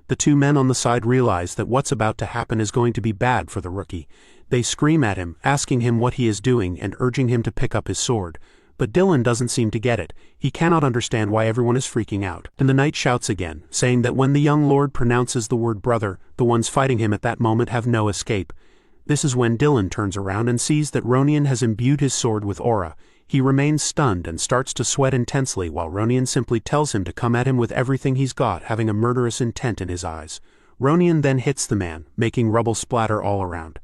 The two men on the side realize that what's about to happen is going to be bad for the rookie. They scream at him, asking him what he is doing and urging him to pick up his sword. But Dylan doesn't seem to get it. He cannot understand why everyone is freaking out. And the knight shouts again, saying that when the young lord pronounces the word brother, the ones fighting him at that moment have no escape. This is when Dylan turns around and sees that Ronion has imbued his sword with aura. He remains stunned and starts to sweat intensely while Ronion simply tells him to come at him with everything he's got, having a murderous intent in his eyes. Ronion then hits the man, making rubble splatter all around.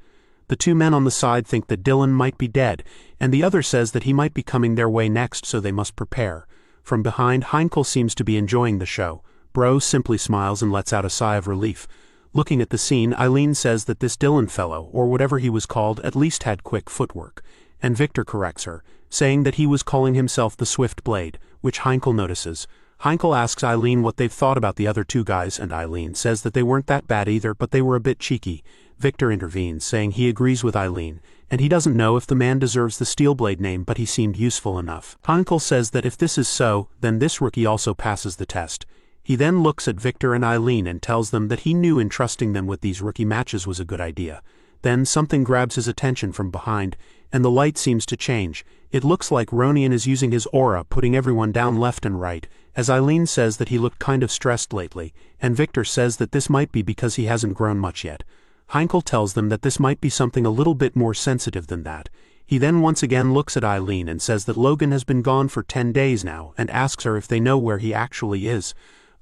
The two men on the side think that Dylan might be dead, and the other says that he might be coming their way next, so they must prepare. From behind, Heinkel seems to be enjoying the show. Bro simply smiles and lets out a sigh of relief. Looking at the scene, Eileen says that this Dylan fellow, or whatever he was called, at least had quick footwork. And Victor corrects her, saying that he was calling himself the Swift Blade, which Heinkel notices. Heinkel asks Eileen what they've thought about the other two guys, and Eileen says that they weren't that bad either, but they were a bit cheeky. Victor intervenes, saying he agrees with Eileen, and he doesn't know if the man deserves the Steelblade name, but he seemed useful enough. Heinkel says that if this is so, then this rookie also passes the test. He then looks at Victor and Eileen and tells them that he knew entrusting them with these rookie matches was a good idea. Then something grabs his attention from behind, and the light seems to change. It looks like Ronion is using his aura, putting everyone down left and right, as Eileen says that he looked kind of stressed lately, and Victor says that this might be because he hasn't grown much yet. Heinkel tells them that this might be something a little bit more sensitive than that. He then once again looks at Eileen and says that Logan has been gone for 10 days now, and asks her if they know where he actually is.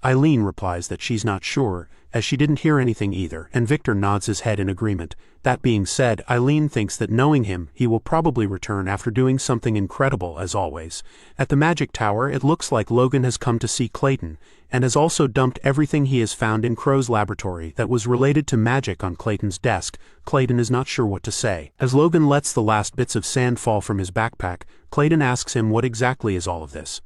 Eileen replies that she's not sure, as she didn't hear anything either, and Victor nods his head in agreement. That being said, Eileen thinks that knowing him, he will probably return after doing something incredible, as always. At the Magic Tower, it looks like Logan has come to see Clayton, and has also dumped everything he has found in Crow's laboratory that was related to magic on Clayton's desk. Clayton is not sure what to say. As Logan lets the last bits of sand fall from his backpack, Clayton asks him what exactly is all of this.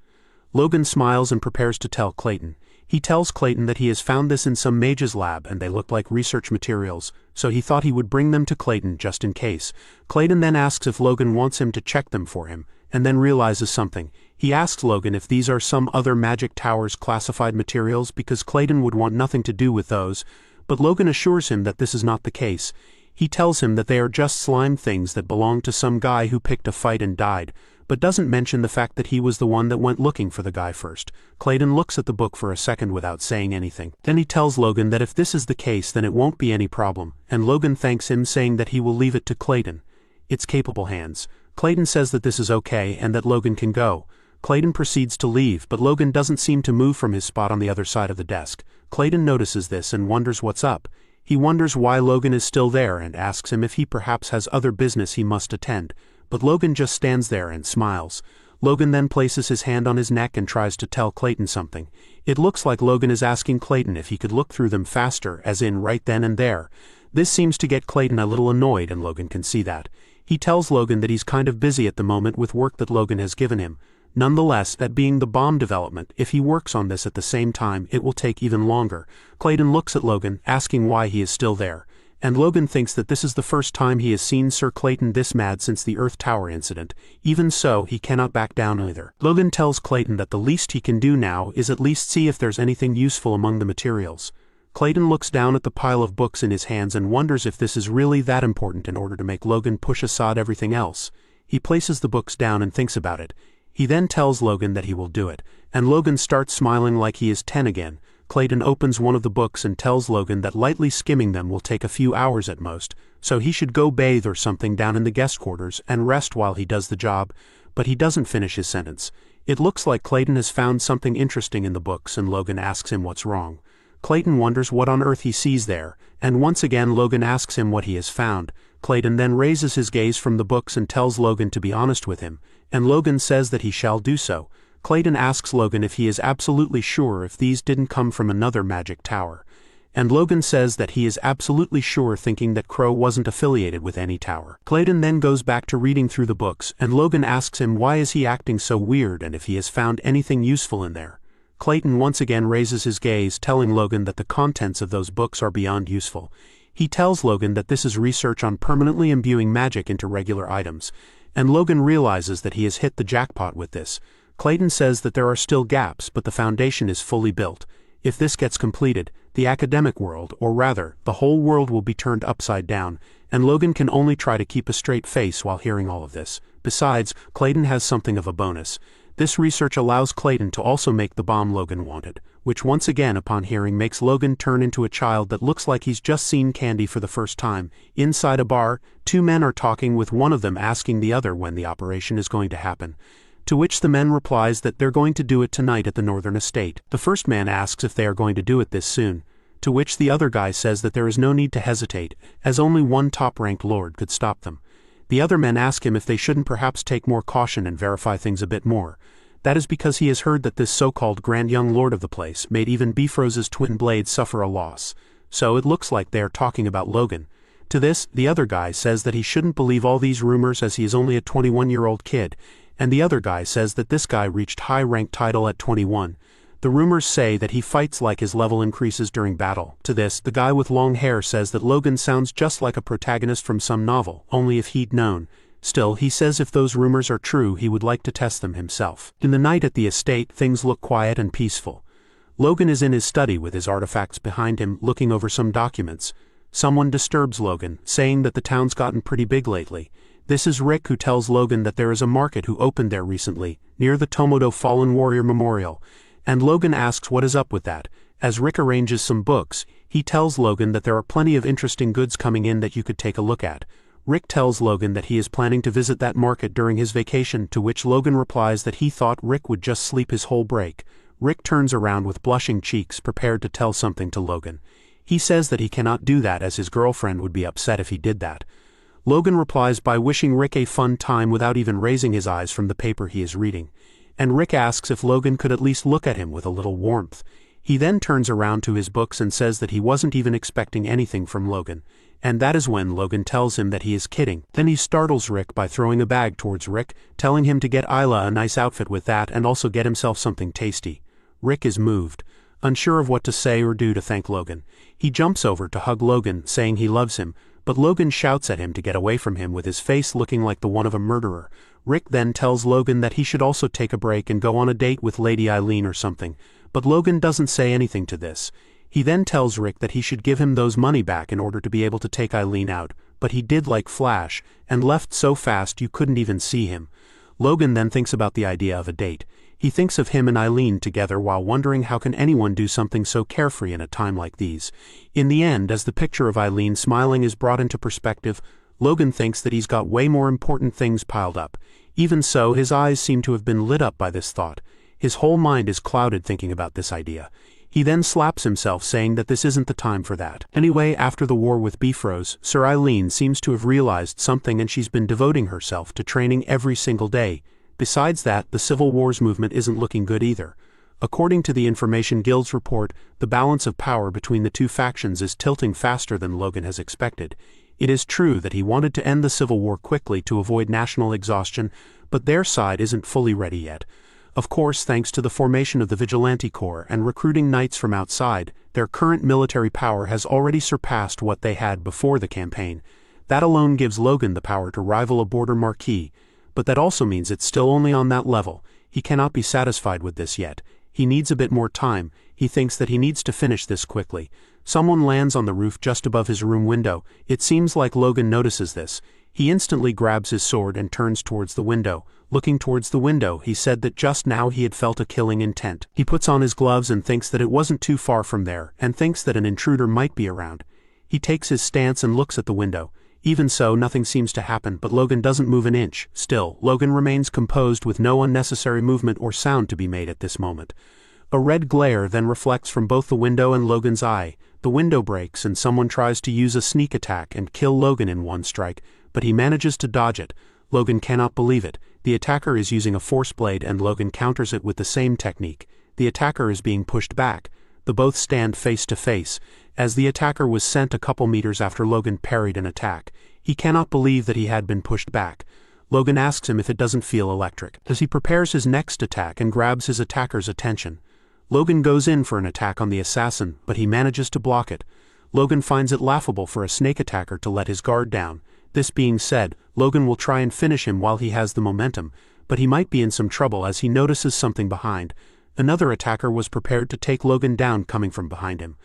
Logan smiles and prepares to tell Clayton. He tells Clayton that he has found this in some mage's lab and they look like research materials, so he thought he would bring them to Clayton just in case. Clayton then asks if Logan wants him to check them for him, and then realizes something. He asks Logan if these are some other Magic Tower's classified materials because Clayton would want nothing to do with those, but Logan assures him that this is not the case. He tells him that they are just slime things that belong to some guy who picked a fight and died, but doesn't mention the fact that he was the one that went looking for the guy first. Clayton looks at the book for a second without saying anything. Then he tells Logan that if this is the case then it won't be any problem, and Logan thanks him, saying that he will leave it to Clayton. It's capable hands. Clayton says that this is okay and that Logan can go. Clayton proceeds to leave, but Logan doesn't seem to move from his spot on the other side of the desk. Clayton notices this and wonders what's up. He wonders why Logan is still there and asks him if he perhaps has other business he must attend. But Logan just stands there and smiles. Logan then places his hand on his neck and tries to tell Clayton something. It looks like Logan is asking Clayton if he could look through them faster, as in right then and there. This seems to get Clayton a little annoyed, and Logan can see that. He tells Logan that he's kind of busy at the moment with work that Logan has given him. Nonetheless, that being the bomb development, if he works on this at the same time, it will take even longer. Clayton looks at Logan, asking why he is still there. And Logan thinks that this is the first time he has seen Sir Clayton this mad since the Earth Tower incident. Even so, he cannot back down either. Logan tells Clayton that the least he can do now is at least see if there's anything useful among the materials. Clayton looks down at the pile of books in his hands and wonders if this is really that important in order to make Logan push aside everything else. He places the books down and thinks about it. He then tells Logan that he will do it, and Logan starts smiling like he is 10 again. Clayton opens one of the books and tells Logan that lightly skimming them will take a few hours at most, so he should go bathe or something down in the guest quarters and rest while he does the job, but he doesn't finish his sentence. It looks like Clayton has found something interesting in the books and Logan asks him what's wrong. Clayton wonders what on earth he sees there, and once again Logan asks him what he has found. Clayton then raises his gaze from the books and tells Logan to be honest with him, and Logan says that he shall do so. Clayton asks Logan if he is absolutely sure if these didn't come from another magic tower, and Logan says that he is absolutely sure, thinking that Crow wasn't affiliated with any tower. Clayton then goes back to reading through the books, and Logan asks him why is he acting so weird and if he has found anything useful in there. Clayton once again raises his gaze, telling Logan that the contents of those books are beyond useful. He tells Logan that this is research on permanently imbuing magic into regular items, and Logan realizes that he has hit the jackpot with this. Clayton says that there are still gaps, but the foundation is fully built. If this gets completed, the academic world, or rather, the whole world, will be turned upside down, and Logan can only try to keep a straight face while hearing all of this. Besides, Clayton has something of a bonus. This research allows Clayton to also make the bomb Logan wanted, which once again upon hearing makes Logan turn into a child that looks like he's just seen candy for the first time. Inside a bar, two men are talking, with one of them asking the other when the operation is going to happen, to which the man replies that they're going to do it tonight at the Northern Estate. The first man asks if they are going to do it this soon, to which the other guy says that there is no need to hesitate, as only one top-ranked lord could stop them. The other men ask him if they shouldn't perhaps take more caution and verify things a bit more. That is because he has heard that this so-called grand young lord of the place made even Bifrost's twin blade suffer a loss. So it looks like they are talking about Logan. To this, the other guy says that he shouldn't believe all these rumors as he is only a 21-year-old kid, and the other guy says that this guy reached high-rank title at 21. The rumors say that he fights like his level increases during battle. To this, the guy with long hair says that Logan sounds just like a protagonist from some novel, only if he'd known. Still, he says if those rumors are true, he would like to test them himself. In the night at the estate, things look quiet and peaceful. Logan is in his study with his artifacts behind him, looking over some documents. Someone disturbs Logan, saying that the town's gotten pretty big lately. This is Rick, who tells Logan that there is a market who opened there recently, near the Tomodo Fallen Warrior Memorial, and Logan asks what is up with that. As Rick arranges some books, he tells Logan that there are plenty of interesting goods coming in that you could take a look at. Rick tells Logan that he is planning to visit that market during his vacation, to which Logan replies that he thought Rick would just sleep his whole break. Rick turns around with blushing cheeks, prepared to tell something to Logan. He says that he cannot do that as his girlfriend would be upset if he did that. Logan replies by wishing Rick a fun time without even raising his eyes from the paper he is reading, and Rick asks if Logan could at least look at him with a little warmth. He then turns around to his books and says that he wasn't even expecting anything from Logan, and that is when Logan tells him that he is kidding. Then he startles Rick by throwing a bag towards Rick, telling him to get Isla a nice outfit with that and also get himself something tasty. Rick is moved, unsure of what to say or do to thank Logan. He jumps over to hug Logan, saying he loves him, but Logan shouts at him to get away from him with his face looking like the one of a murderer. Rick then tells Logan that he should also take a break and go on a date with Lady Eileen or something, but Logan doesn't say anything to this. He then tells Rick that he should give him those money back in order to be able to take Eileen out, but he did like Flash, and left so fast you couldn't even see him. Logan then thinks about the idea of a date. He thinks of him and Eileen together while wondering how can anyone do something so carefree in a time like these. In the end, as the picture of Eileen smiling is brought into perspective, Logan thinks that he's got way more important things piled up. Even so, his eyes seem to have been lit up by this thought. His whole mind is clouded thinking about this idea. He then slaps himself, saying that this isn't the time for that. Anyway, after the war with Bifrost, Sir Eileen seems to have realized something and she's been devoting herself to training every single day. Besides that, the Civil Wars movement isn't looking good either. According to the Information Guild's report, the balance of power between the two factions is tilting faster than Logan has expected. It is true that he wanted to end the Civil War quickly to avoid national exhaustion, but their side isn't fully ready yet. Of course, thanks to the formation of the Vigilante Corps and recruiting knights from outside, their current military power has already surpassed what they had before the campaign. That alone gives Logan the power to rival a border marquis, but that also means it's still only on that level. He cannot be satisfied with this yet. He needs a bit more time. He thinks that he needs to finish this quickly. Someone lands on the roof just above his room window. It seems like Logan notices this. He instantly grabs his sword and turns towards the window. Looking towards the window, he said that just now he had felt a killing intent. He puts on his gloves and thinks that it wasn't too far from there, and thinks that an intruder might be around. He takes his stance and looks at the window. Even so, nothing seems to happen, but Logan doesn't move an inch. Still, Logan remains composed with no unnecessary movement or sound to be made at this moment. A red glare then reflects from both the window and Logan's eye. The window breaks and someone tries to use a sneak attack and kill Logan in one strike, but he manages to dodge it. Logan cannot believe it. The attacker is using a force blade and Logan counters it with the same technique. The attacker is being pushed back. The both stand face to face, as the attacker was sent a couple meters after Logan parried an attack. He cannot believe that he had been pushed back. Logan asks him if it doesn't feel electric, as he prepares his next attack and grabs his attacker's attention. Logan goes in for an attack on the assassin, but he manages to block it. Logan finds it laughable for a snake attacker to let his guard down. This being said, Logan will try and finish him while he has the momentum, but he might be in some trouble as he notices something behind. Another attacker was prepared to take Logan down coming from behind him.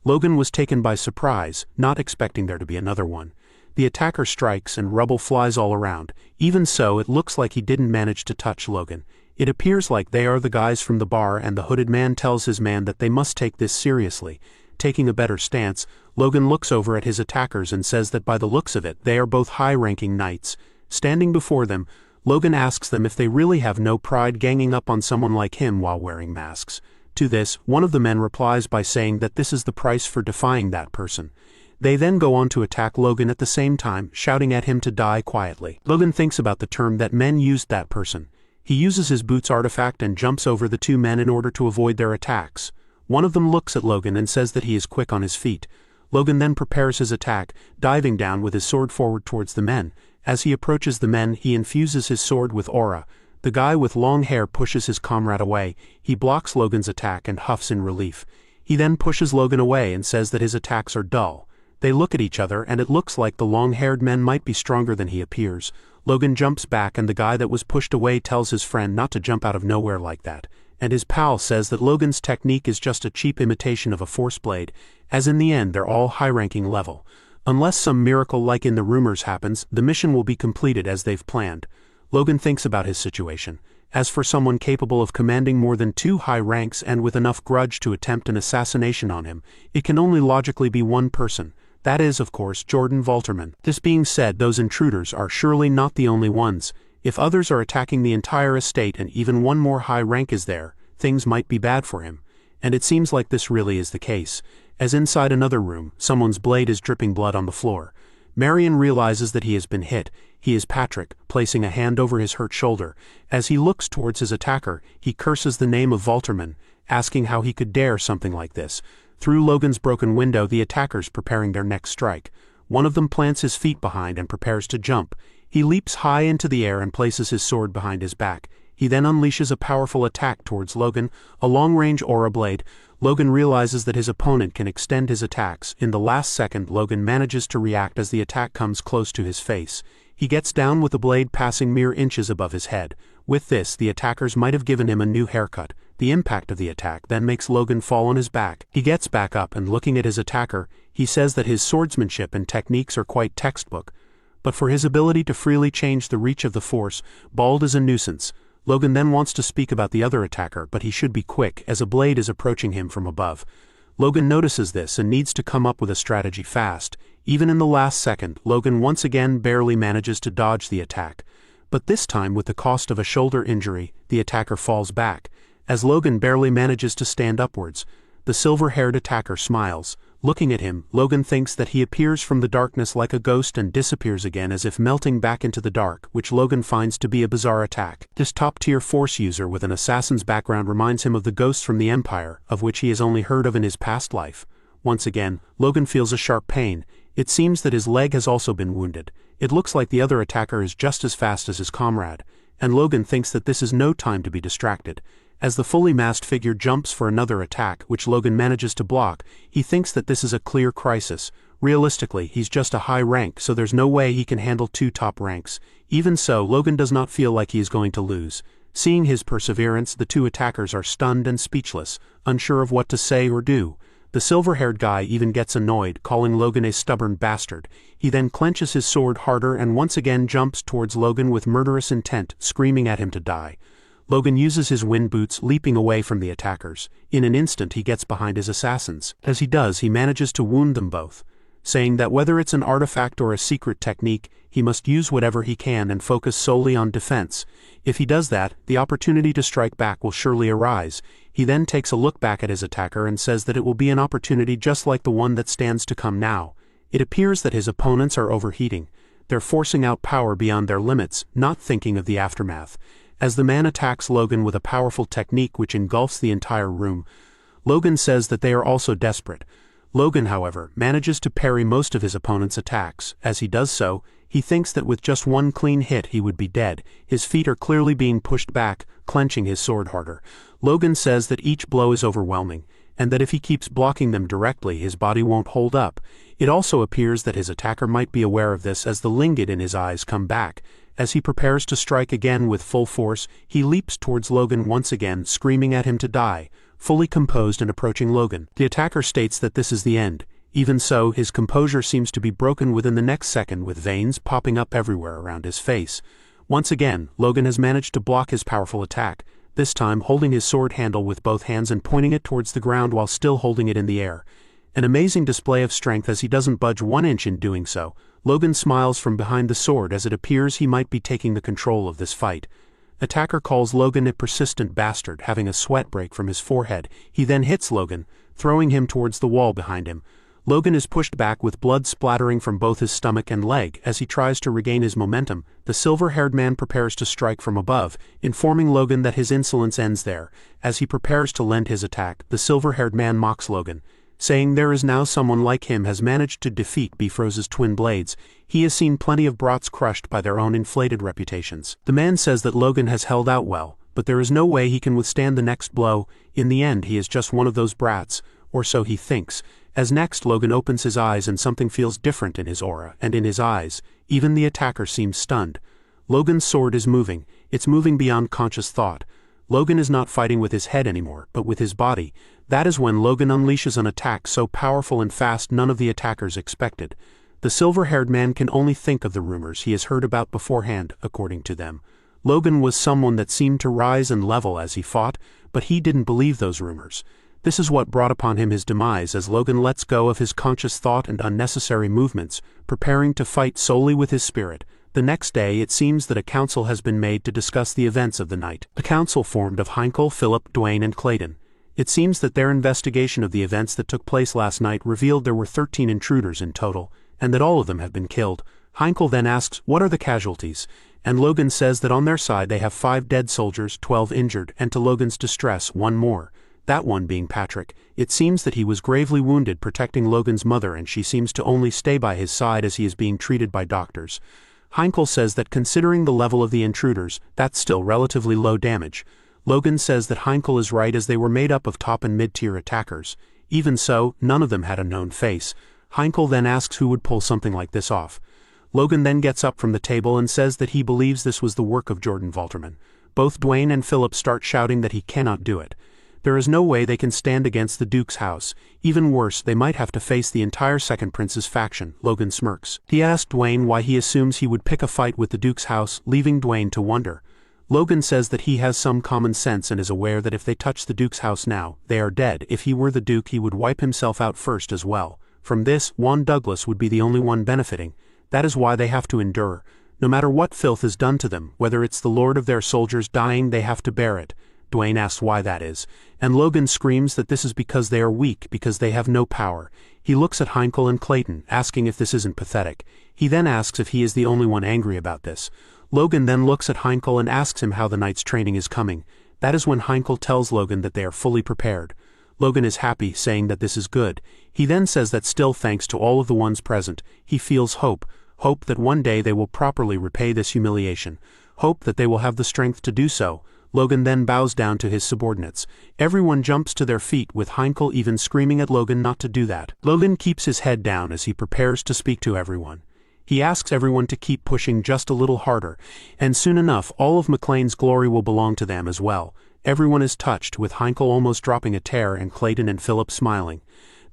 Logan was taken by surprise, not expecting there to be another one. The attacker strikes and rubble flies all around. Even so, it looks like he didn't manage to touch Logan. It appears like they are the guys from the bar, and the hooded man tells his man that they must take this seriously. Taking a better stance, Logan looks over at his attackers and says that by the looks of it, they are both high-ranking knights. Standing before them, Logan asks them if they really have no pride ganging up on someone like him while wearing masks. To this, one of the men replies by saying that this is the price for defying that person. They then go on to attack Logan at the same time, shouting at him to die quietly. Logan thinks about the term that men used that person. He uses his boots artifact and jumps over the two men in order to avoid their attacks. One of them looks at Logan and says that he is quick on his feet. Logan then prepares his attack, diving down with his sword forward towards the men. As he approaches the men, he infuses his sword with aura. The guy with long hair pushes his comrade away. He blocks Logan's attack and huffs in relief. He then pushes Logan away and says that his attacks are dull. They look at each other and it looks like the long-haired man might be stronger than he appears. Logan jumps back and the guy that was pushed away tells his friend not to jump out of nowhere like that. And his pal says that Logan's technique is just a cheap imitation of a force blade, as in the end they're all high-ranking level. Unless some miracle like in the rumors happens, the mission will be completed as they've planned. Logan thinks about his situation. As for someone capable of commanding more than 2 high ranks and with enough grudge to attempt an assassination on him, it can only logically be one person. That is, of course, Jordan Valterman. This being said, those intruders are surely not the only ones. If others are attacking the entire estate and even one more high rank is there, things might be bad for him. And it seems like this really is the case, as inside another room, someone's blade is dripping blood on the floor. Marion realizes that he has been hit. He is Patrick, placing a hand over his hurt shoulder. As he looks towards his attacker, he curses the name of Valterman, asking how he could dare something like this. Through Logan's broken window, the attackers preparing their next strike. One of them plants his feet behind and prepares to jump. He leaps high into the air and places his sword behind his back. He then unleashes a powerful attack towards Logan, a long-range aura blade. Logan realizes that his opponent can extend his attacks. In the last second, Logan manages to react as the attack comes close to his face. He gets down with the blade passing mere inches above his head. With this, the attackers might have given him a new haircut. The impact of the attack then makes Logan fall on his back. He gets back up and looking at his attacker, he says that his swordsmanship and techniques are quite textbook. But for his ability to freely change the reach of the force, Bald is a nuisance. Logan then wants to speak about the other attacker, but he should be quick as a blade is approaching him from above. Logan notices this and needs to come up with a strategy fast. Even in the last second, Logan once again barely manages to dodge the attack. But this time, with the cost of a shoulder injury, the attacker falls back. As Logan barely manages to stand upwards, the silver-haired attacker smiles. Looking at him, Logan thinks that he appears from the darkness like a ghost and disappears again as if melting back into the dark, which Logan finds to be a bizarre attack. This top-tier force user with an assassin's background reminds him of the ghosts from the Empire, of which he has only heard of in his past life. Once again, Logan feels a sharp pain. It seems that his leg has also been wounded. It looks like the other attacker is just as fast as his comrade, and Logan thinks that this is no time to be distracted. As the fully masked figure jumps for another attack, which Logan manages to block, he thinks that this is a clear crisis. Realistically, he's just a high rank, so there's no way he can handle 2 top ranks. Even so, Logan does not feel like he is going to lose. Seeing his perseverance, the 2 attackers are stunned and speechless, unsure of what to say or do. The silver-haired guy even gets annoyed, calling Logan a stubborn bastard. He then clenches his sword harder and once again jumps towards Logan with murderous intent, screaming at him to die. Logan uses his wind boots, leaping away from the attackers. In an instant he gets behind his assassins. As he does, he manages to wound them both, saying that whether it's an artifact or a secret technique, he must use whatever he can and focus solely on defense. If he does that, the opportunity to strike back will surely arise. He then takes a look back at his attacker and says that it will be an opportunity just like the one that stands to come now. It appears that his opponents are overheating. They're forcing out power beyond their limits, not thinking of the aftermath. As the man attacks Logan with a powerful technique which engulfs the entire room, Logan says that they are also desperate. Logan, however, manages to parry most of his opponent's attacks. As he does so, he thinks that with just one clean hit he would be dead. His feet are clearly being pushed back, clenching his sword harder. Logan says that each blow is overwhelming, and that if he keeps blocking them directly his body won't hold up. It also appears that his attacker might be aware of this as the lingot in his eyes come back. As he prepares to strike again with full force, he leaps towards Logan once again, screaming at him to die. Fully composed and approaching Logan, the attacker states that this is the end. Even so, his composure seems to be broken within the next second, with veins popping up everywhere around his face. Once again, Logan has managed to block his powerful attack, this time holding his sword handle with both hands and pointing it towards the ground while still holding it in the air. An amazing display of strength as he doesn't budge 1 inch in doing so. Logan smiles from behind the sword as it appears he might be taking the control of this fight. Attacker calls Logan a persistent bastard, having a sweat break from his forehead. He then hits Logan, throwing him towards the wall behind him. Logan is pushed back with blood splattering from both his stomach and leg. As he tries to regain his momentum, the silver-haired man prepares to strike from above, informing Logan that his insolence ends there. As he prepares to lend his attack, the silver-haired man mocks Logan, saying there is now someone like him has managed to defeat Bifrost's twin blades. He has seen plenty of brats crushed by their own inflated reputations. The man says that Logan has held out well, but there is no way he can withstand the next blow. In the end, he is just one of those brats, or so he thinks. As next Logan opens his eyes and something feels different in his aura and in his eyes. Even the attacker seems stunned. Logan's sword is moving. It's moving beyond conscious thought. Logan is not fighting with his head anymore, but with his body. That is when Logan unleashes an attack so powerful and fast none of the attackers expected. The silver-haired man can only think of the rumors he has heard about beforehand. According to them, Logan was someone that seemed to rise and level as he fought, but he didn't believe those rumors. This is what brought upon him his demise as Logan lets go of his conscious thought and unnecessary movements, preparing to fight solely with his spirit. The next day it seems that a council has been made to discuss the events of the night. A council formed of Heinkel, Philip, Dwayne and Clayton. It seems that their investigation of the events that took place last night revealed there were 13 intruders in total, and that all of them have been killed. Heinkel then asks, what are the casualties? And Logan says that on their side they have 5 dead soldiers, 12 injured, and to Logan's distress, 1 more. That one being Patrick. It seems that he was gravely wounded protecting Logan's mother, and she seems to only stay by his side as he is being treated by doctors. Heinkel says that considering the level of the intruders, that's still relatively low damage. Logan says that Heinkel is right as they were made up of top and mid-tier attackers. Even so, none of them had a known face. Heinkel then asks who would pull something like this off. Logan then gets up from the table and says that he believes this was the work of Jordan Valterman. Both Dwayne and Philip start shouting that he cannot do it. There is no way they can stand against the Duke's house. Even worse, they might have to face the entire Second Prince's faction. Logan smirks. He asked Dwayne why he assumes he would pick a fight with the Duke's house, leaving Dwayne to wonder. Logan says that he has some common sense and is aware that if they touch the Duke's house now, they are dead. If he were the Duke he would wipe himself out first as well. From this, Juan Douglas would be the only one benefiting. That is why they have to endure. No matter what filth is done to them, whether it's the lord of their soldiers dying, they have to bear it. Dwayne asks why that is, and Logan screams that this is because they are weak, because they have no power. He looks at Heinkel and Clayton, asking if this isn't pathetic. He then asks if he is the only one angry about this. Logan then looks at Heinkel and asks him how the night's training is coming. That is when Heinkel tells Logan that they are fully prepared. Logan is happy, saying that this is good. He then says that still thanks to all of the ones present, he feels hope that one day they will properly repay this humiliation, hope that they will have the strength to do so. Logan then bows down to his subordinates. Everyone jumps to their feet, with Heinkel even screaming at Logan not to do that. Logan keeps his head down as he prepares to speak to everyone. He asks everyone to keep pushing just a little harder, and soon enough all of McLean's glory will belong to them as well. Everyone is touched, with Heinkel almost dropping a tear and Clayton and Philip smiling.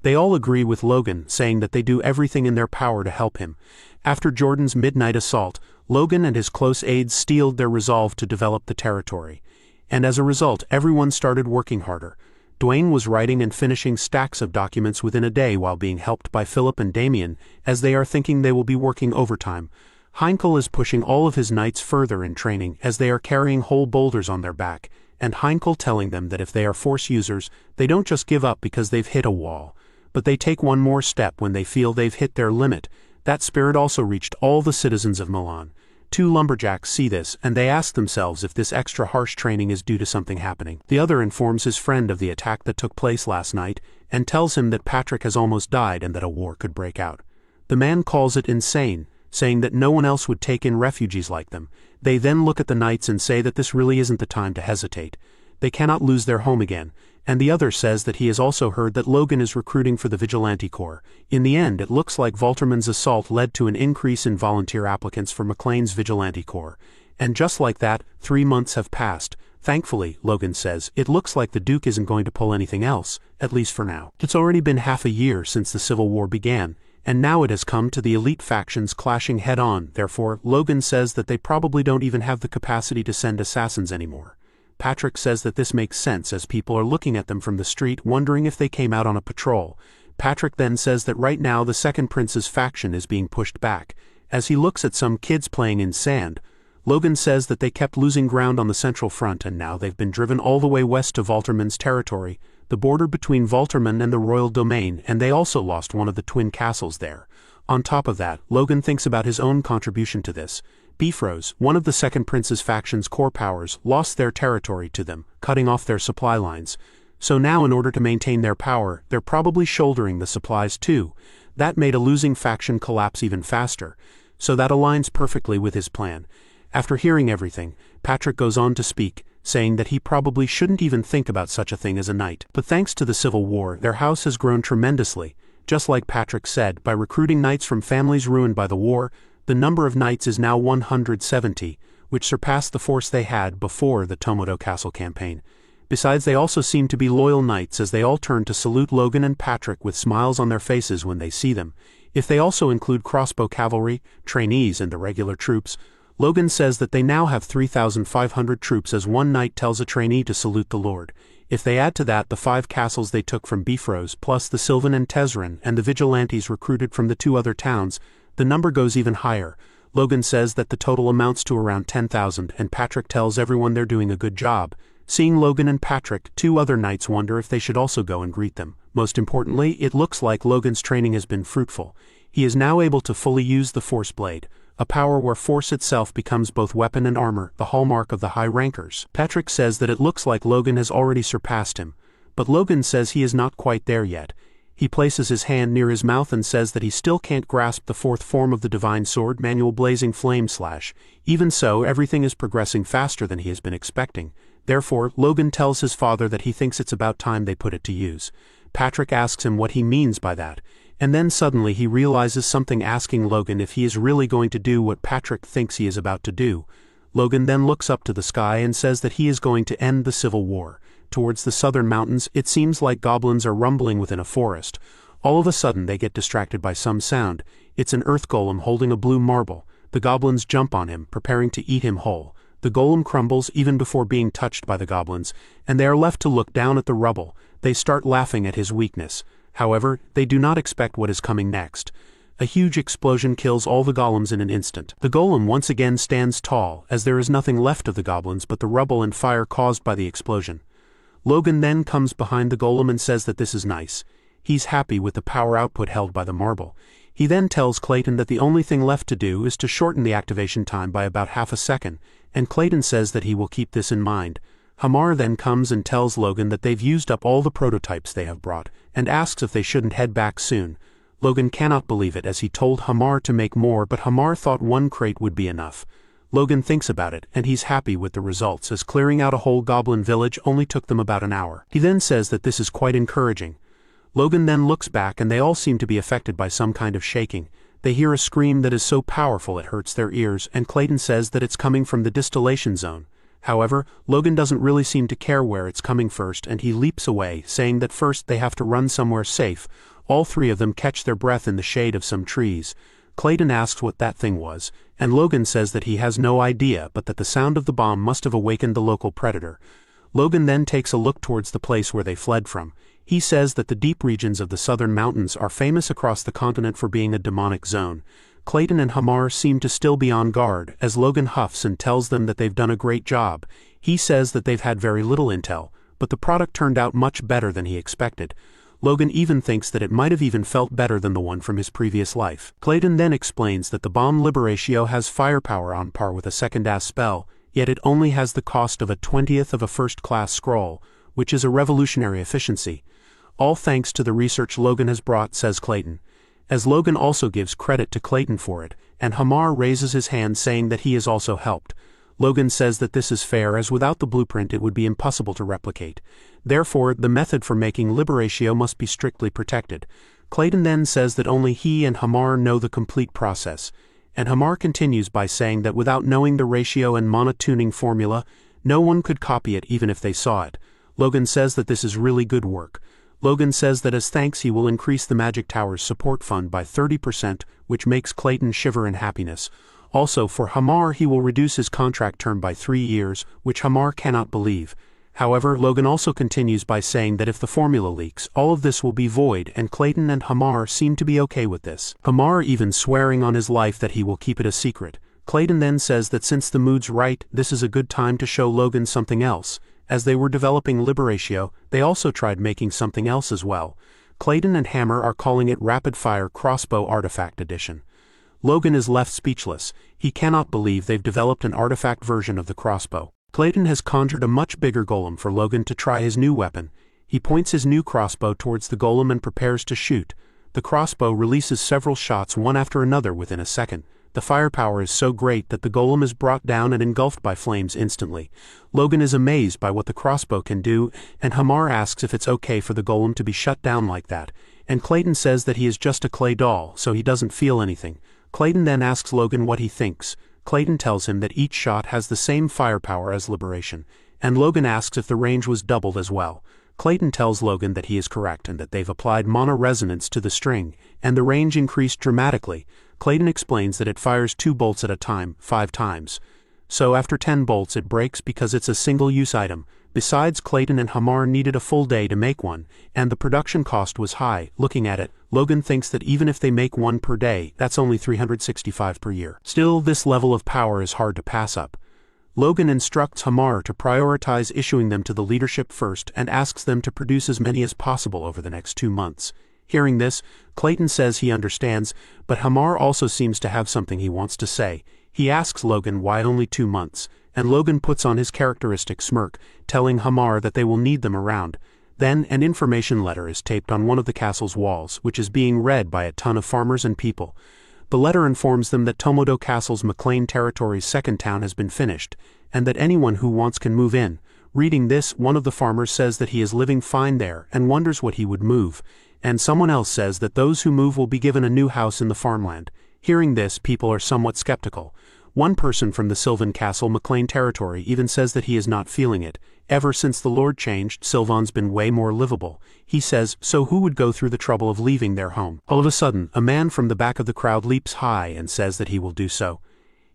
They all agree with Logan, saying that they do everything in their power to help him. After Jordan's midnight assault, Logan and his close aides steeled their resolve to develop the territory. And as a result, everyone started working harder. Dwayne was writing and finishing stacks of documents within a day while being helped by Philip and Damien, as they are thinking they will be working overtime. Heinkel is pushing all of his knights further in training as they are carrying whole boulders on their back, and Heinkel telling them that if they are Force users, they don't just give up because they've hit a wall, but they take one more step when they feel they've hit their limit. That spirit also reached all the citizens of Milan. 2 lumberjacks see this, and they ask themselves if this extra harsh training is due to something happening. The other informs his friend of the attack that took place last night, and tells him that Patrick has almost died and that a war could break out. The man calls it insane, saying that no one else would take in refugees like them. They then look at the knights and say that this really isn't the time to hesitate. They cannot lose their home again, and the other says that he has also heard that Logan is recruiting for the Vigilante Corps. In the end, it looks like Valterman's assault led to an increase in volunteer applicants for McLean's Vigilante Corps. And just like that, 3 months have passed. Thankfully, Logan says, it looks like the Duke isn't going to pull anything else, at least for now. It's already been half a year since the Civil War began, and now it has come to the elite factions clashing head-on. Therefore, Logan says that they probably don't even have the capacity to send assassins anymore. Patrick says that this makes sense as people are looking at them from the street wondering if they came out on a patrol. Patrick then says that right now the Second Prince's faction is being pushed back. As he looks at some kids playing in sand, Logan says that they kept losing ground on the Central Front and now they've been driven all the way west to Valterman's territory, the border between Valterman and the Royal Domain, and they also lost one of the twin castles there. On top of that, Logan thinks about his own contribution to this. Bifrost, one of the Second Prince's faction's core powers, lost their territory to them, cutting off their supply lines. So now in order to maintain their power, they're probably shouldering the supplies too. That made a losing faction collapse even faster. So that aligns perfectly with his plan. After hearing everything, Patrick goes on to speak, saying that he probably shouldn't even think about such a thing as a knight. But thanks to the Civil War, their house has grown tremendously. Just like Patrick said, by recruiting knights from families ruined by the war, the number of knights is now 170, which surpassed the force they had before the Tomodo Castle campaign. Besides, they also seem to be loyal knights as they all turn to salute Logan and Patrick with smiles on their faces when they see them. If they also include crossbow cavalry, trainees, and the regular troops, Logan says that they now have 3,500 troops as one knight tells a trainee to salute the Lord. If they add to that the 5 castles they took from Bifrost, plus the Sylvan and Tezzeret and the vigilantes recruited from the 2 other towns, the number goes even higher. Logan says that the total amounts to around 10,000, and Patrick tells everyone they're doing a good job. Seeing Logan and Patrick, 2 other knights wonder if they should also go and greet them. Most importantly, it looks like Logan's training has been fruitful. He is now able to fully use the Force Blade, a power where force itself becomes both weapon and armor, the hallmark of the high rankers. Patrick says that it looks like Logan has already surpassed him, but Logan says he is not quite there yet. He places his hand near his mouth and says that he still can't grasp the 4th form of the divine sword, manual blazing flame slash. Even so, everything is progressing faster than he has been expecting. Therefore, Logan tells his father that he thinks it's about time they put it to use. Patrick asks him what he means by that, and then suddenly he realizes something, asking Logan if he is really going to do what Patrick thinks he is about to do. Logan then looks up to the sky and says that he is going to end the Civil War. Towards the southern mountains, it seems like goblins are rumbling within a forest. All of a sudden they get distracted by some sound. It's an earth golem holding a blue marble. The goblins jump on him, preparing to eat him whole. The golem crumbles even before being touched by the goblins, and they are left to look down at the rubble. They start laughing at his weakness. However, they do not expect what is coming next. A huge explosion kills all the golems in an instant. The golem once again stands tall, as there is nothing left of the goblins but the rubble and fire caused by the explosion. Logan then comes behind the golem and says that this is nice. He's happy with the power output held by the marble. He then tells Clayton that the only thing left to do is to shorten the activation time by about half a second, and Clayton says that he will keep this in mind. Hamar then comes and tells Logan that they've used up all the prototypes they have brought, and asks if they shouldn't head back soon. Logan cannot believe it, as he told Hamar to make more, but Hamar thought 1 crate would be enough. Logan thinks about it, and he's happy with the results, as clearing out a whole goblin village only took them about an hour. He then says that this is quite encouraging. Logan then looks back and they all seem to be affected by some kind of shaking. They hear a scream that is so powerful it hurts their ears, and Clayton says that it's coming from the distillation zone. However, Logan doesn't really seem to care where it's coming first, and he leaps away, saying that first they have to run somewhere safe. All three of them catch their breath in the shade of some trees. Clayton asks what that thing was, and Logan says that he has no idea but that the sound of the bomb must have awakened the local predator. Logan then takes a look towards the place where they fled from. He says that the deep regions of the southern mountains are famous across the continent for being a demonic zone. Clayton and Hamar seem to still be on guard, as Logan huffs and tells them that they've done a great job. He says that they've had very little intel, but the product turned out much better than he expected. Logan even thinks that it might have even felt better than the one from his previous life. Clayton then explains that the bomb Liberatio has firepower on par with a second-ass spell, yet it only has the cost of a 20th of a first-class scroll, which is a revolutionary efficiency. All thanks to the research Logan has brought, says Clayton. As Logan also gives credit to Clayton for it, and Hamar raises his hand saying that he has also helped. Logan says that this is fair, as without the blueprint it would be impossible to replicate. Therefore, the method for making Liberatio must be strictly protected. Clayton then says that only he and Hamar know the complete process, and Hamar continues by saying that without knowing the ratio and monotuning formula, no one could copy it even if they saw it. Logan says that this is really good work. Logan says that as thanks he will increase the Magic Tower's support fund by 30%, which makes Clayton shiver in happiness. Also, for Hamar he will reduce his contract term by 3 years, which Hamar cannot believe. However, Logan also continues by saying that if the formula leaks, all of this will be void, and Clayton and Hamar seem to be okay with this. Hamar even swearing on his life that he will keep it a secret. Clayton then says that since the mood's right, this is a good time to show Logan something else. As they were developing Liberatio, they also tried making something else as well. Clayton and Hammer are calling it Rapid Fire Crossbow Artifact Edition. Logan is left speechless. He cannot believe they've developed an artifact version of the crossbow. Clayton has conjured a much bigger golem for Logan to try his new weapon. He points his new crossbow towards the golem and prepares to shoot. The crossbow releases several shots one after another within a second. The firepower is so great that the golem is brought down and engulfed by flames instantly. Logan is amazed by what the crossbow can do, and Hamar asks if it's okay for the golem to be shut down like that, and Clayton says that he is just a clay doll, so he doesn't feel anything. Clayton then asks Logan what he thinks. Clayton tells him that each shot has the same firepower as Liberation, and Logan asks if the range was doubled as well. Clayton tells Logan that he is correct and that they've applied mono-resonance to the string, and the range increased dramatically. Clayton explains that it fires 2 bolts at a time, 5 times. So after 10 bolts it breaks because it's a single-use item. Besides, Clayton and Hamar needed a full day to make one, and the production cost was high. Looking at it, Logan thinks that even if they make one per day, that's only 365 per year. Still, this level of power is hard to pass up. Logan instructs Hamar to prioritize issuing them to the leadership first and asks them to produce as many as possible over the next 2 months. Hearing this, Clayton says he understands, but Hamar also seems to have something he wants to say. He asks Logan why only 2 months, and Logan puts on his characteristic smirk, telling Hamar that they will need them around. Then an information letter is taped on one of the castle's walls, which is being read by a ton of farmers and people. The letter informs them that Tomodo Castle's McLean Territory's second town has been finished, and that anyone who wants can move in. Reading this, one of the farmers says that he is living fine there and wonders what he would move, and someone else says that those who move will be given a new house in the farmland. Hearing this, people are somewhat skeptical. One person from the Sylvan Castle McLean Territory even says that he is not feeling it. Ever since the Lord changed, Sylvan's been way more livable. He says, so who would go through the trouble of leaving their home? All of a sudden, a man from the back of the crowd leaps high and says that he will do so.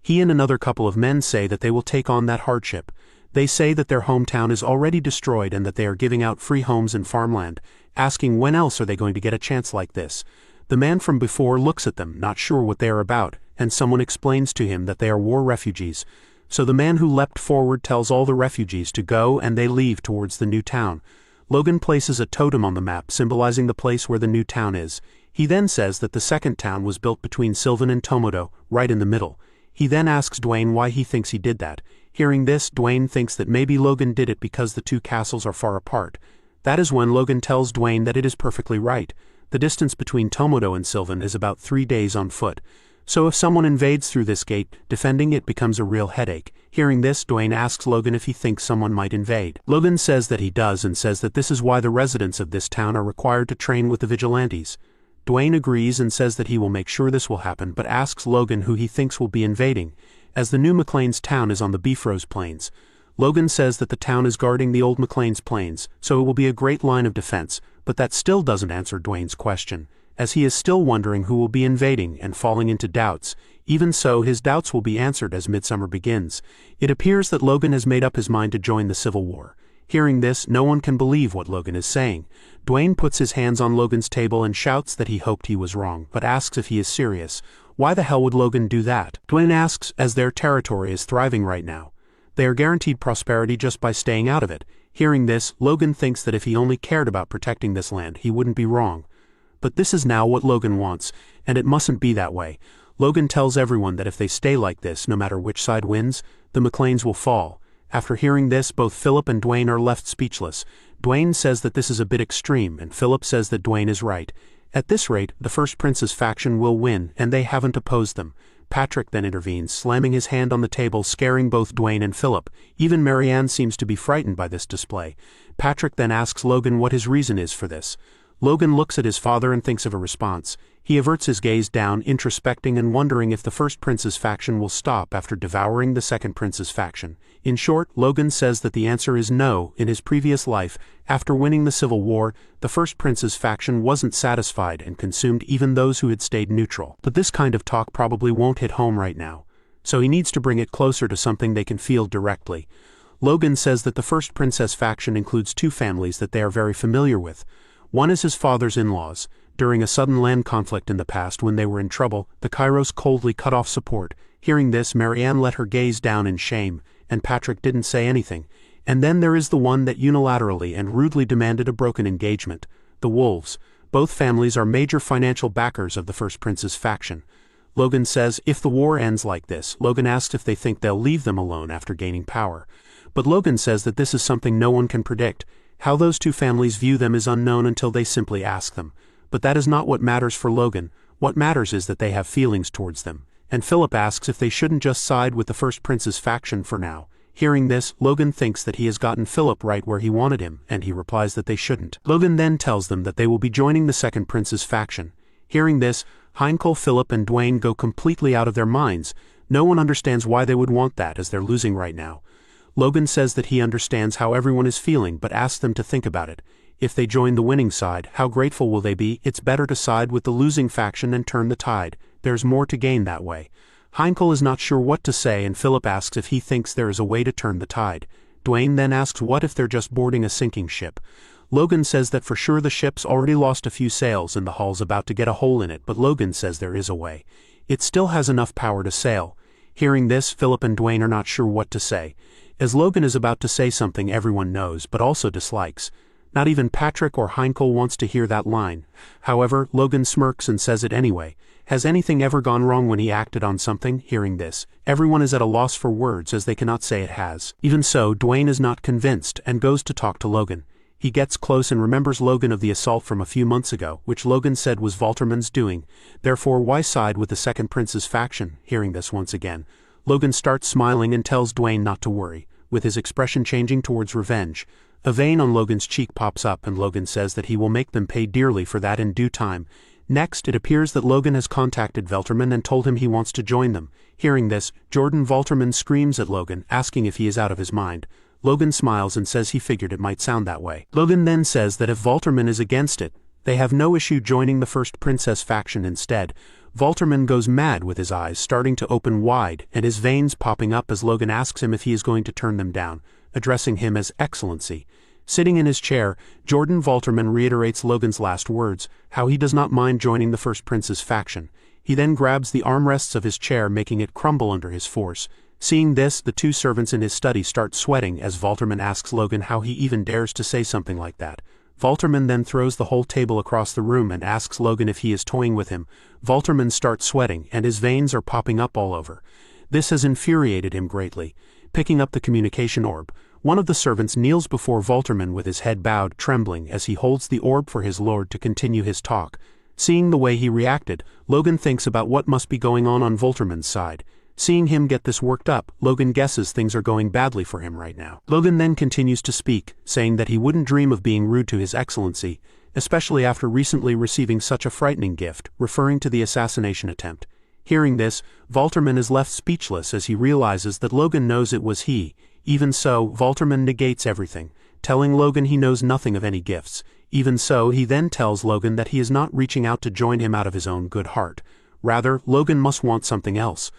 He and another couple of men say that they will take on that hardship. They say that their hometown is already destroyed and that they are giving out free homes and farmland, asking when else are they going to get a chance like this. The man from before looks at them, not sure what they are about, and someone explains to him that they are war refugees. So the man who leapt forward tells all the refugees to go, and they leave towards the new town. Logan places a totem on the map symbolizing the place where the new town is. He then says that the second town was built between Sylvan and Tomodo, right in the middle. He then asks Dwayne why he thinks he did that. Hearing this, Dwayne thinks that maybe Logan did it because the two castles are far apart. That is when Logan tells Dwayne that it is perfectly right. The distance between Tomodo and Sylvan is about 3 days on foot. So if someone invades through this gate, defending it becomes a real headache. Hearing this, Dwayne asks Logan if he thinks someone might invade. Logan says that he does and says that this is why the residents of this town are required to train with the vigilantes. Dwayne agrees and says that he will make sure this will happen, but asks Logan who he thinks will be invading, as the new McLean's town is on the Bifrost Plains. Logan says that the town is guarding the old McLean's plains, so it will be a great line of defense, but that still doesn't answer Dwayne's question, as he is still wondering who will be invading and falling into doubts. Even so, his doubts will be answered as midsummer begins. It appears that Logan has made up his mind to join the Civil War. Hearing this, no one can believe what Logan is saying. Dwayne puts his hands on Logan's table and shouts that he hoped he was wrong, but asks if he is serious. Why the hell would Logan do that? Dwayne asks, as their territory is thriving right now. They are guaranteed prosperity just by staying out of it. Hearing this, Logan thinks that if he only cared about protecting this land, he wouldn't be wrong. But this is now what Logan wants, and it mustn't be that way. Logan tells everyone that if they stay like this, no matter which side wins, the McLeans will fall. After hearing this, both Philip and Dwayne are left speechless. Dwayne says that this is a bit extreme, and Philip says that Dwayne is right. At this rate, the First Prince's faction will win, and they haven't opposed them. Patrick then intervenes, slamming his hand on the table, scaring both Dwayne and Philip. Even Marianne seems to be frightened by this display. Patrick then asks Logan what his reason is for this. Logan looks at his father and thinks of a response. He averts his gaze down, introspecting and wondering if the First Prince's faction will stop after devouring the Second Prince's faction. In short, Logan says that the answer is no. In his previous life, after winning the Civil War, the First Prince's faction wasn't satisfied and consumed even those who had stayed neutral. But this kind of talk probably won't hit home right now, so he needs to bring it closer to something they can feel directly. Logan says that the First Prince's faction includes two families that they are very familiar with. One is his father's in-laws. During a sudden land conflict in the past when they were in trouble, the Kairos coldly cut off support. Hearing this, Marianne let her gaze down in shame, and Patrick didn't say anything. And then there is the one that unilaterally and rudely demanded a broken engagement, the Wolves. Both families are major financial backers of the First Prince's faction. Logan says if the war ends like this, Logan asks if they think they'll leave them alone after gaining power. But Logan says that this is something no one can predict. How those two families view them is unknown until they simply ask them. But that is not what matters for Logan. What matters is that they have feelings towards them. And Philip asks if they shouldn't just side with the First Prince's faction for now. Hearing this, Logan thinks that he has gotten Philip right where he wanted him, and he replies that they shouldn't. Logan then tells them that they will be joining the Second Prince's faction. Hearing this, Heinkel, Philip, and Dwayne go completely out of their minds. No one understands why they would want that, as they're losing right now. Logan says that he understands how everyone is feeling, but asks them to think about it. If they join the winning side, how grateful will they be? It's better to side with the losing faction and turn the tide. There's more to gain that way. Heinkel is not sure what to say, and Philip asks if he thinks there is a way to turn the tide. Dwayne then asks what if they're just boarding a sinking ship. Logan says that for sure the ship's already lost a few sails and the hull's about to get a hole in it, but Logan says there is a way. It still has enough power to sail. Hearing this, Philip and Dwayne are not sure what to say, as Logan is about to say something everyone knows but also dislikes. Not even Patrick or Heinkel wants to hear that line. However, Logan smirks and says it anyway. Has anything ever gone wrong when he acted on something? Hearing this, everyone is at a loss for words as they cannot say it has. Even so, Dwayne is not convinced and goes to talk to Logan. He gets close and remembers Logan of the assault from a few months ago, which Logan said was Valterman's doing. Therefore, why side with the Second Prince's faction? Hearing this once again, Logan starts smiling and tells Dwayne not to worry, with his expression changing towards revenge. A vein on Logan's cheek pops up and Logan says that he will make them pay dearly for that in due time. Next, it appears that Logan has contacted Valterman and told him he wants to join them. Hearing this, Jordan Valterman screams at Logan, asking if he is out of his mind. Logan smiles and says he figured it might sound that way. Logan then says that if Valterman is against it, they have no issue joining the First Princess faction instead. Valterman goes mad with his eyes starting to open wide and his veins popping up as Logan asks him if he is going to turn them down, addressing him as Excellency. Sitting in his chair, Jordan Valterman reiterates Logan's last words, how he does not mind joining the First Prince's faction. He then grabs the armrests of his chair, making it crumble under his force. Seeing this, the two servants in his study start sweating as Valterman asks Logan how he even dares to say something like that. Valterman then throws the whole table across the room and asks Logan if he is toying with him. Valterman starts sweating and his veins are popping up all over. This has infuriated him greatly. Picking up the communication orb, one of the servants kneels before Valterman with his head bowed, trembling as he holds the orb for his lord to continue his talk. Seeing the way he reacted, Logan thinks about what must be going on Valterman's side. Seeing him get this worked up, Logan guesses things are going badly for him right now. Logan then continues to speak, saying that he wouldn't dream of being rude to His Excellency, especially after recently receiving such a frightening gift, referring to the assassination attempt. Hearing this, Valterman is left speechless as he realizes that Logan knows it was he. Even so, Valterman negates everything, telling Logan he knows nothing of any gifts. Even so, he then tells Logan that he is not reaching out to join him out of his own good heart. Rather, Logan must want something else.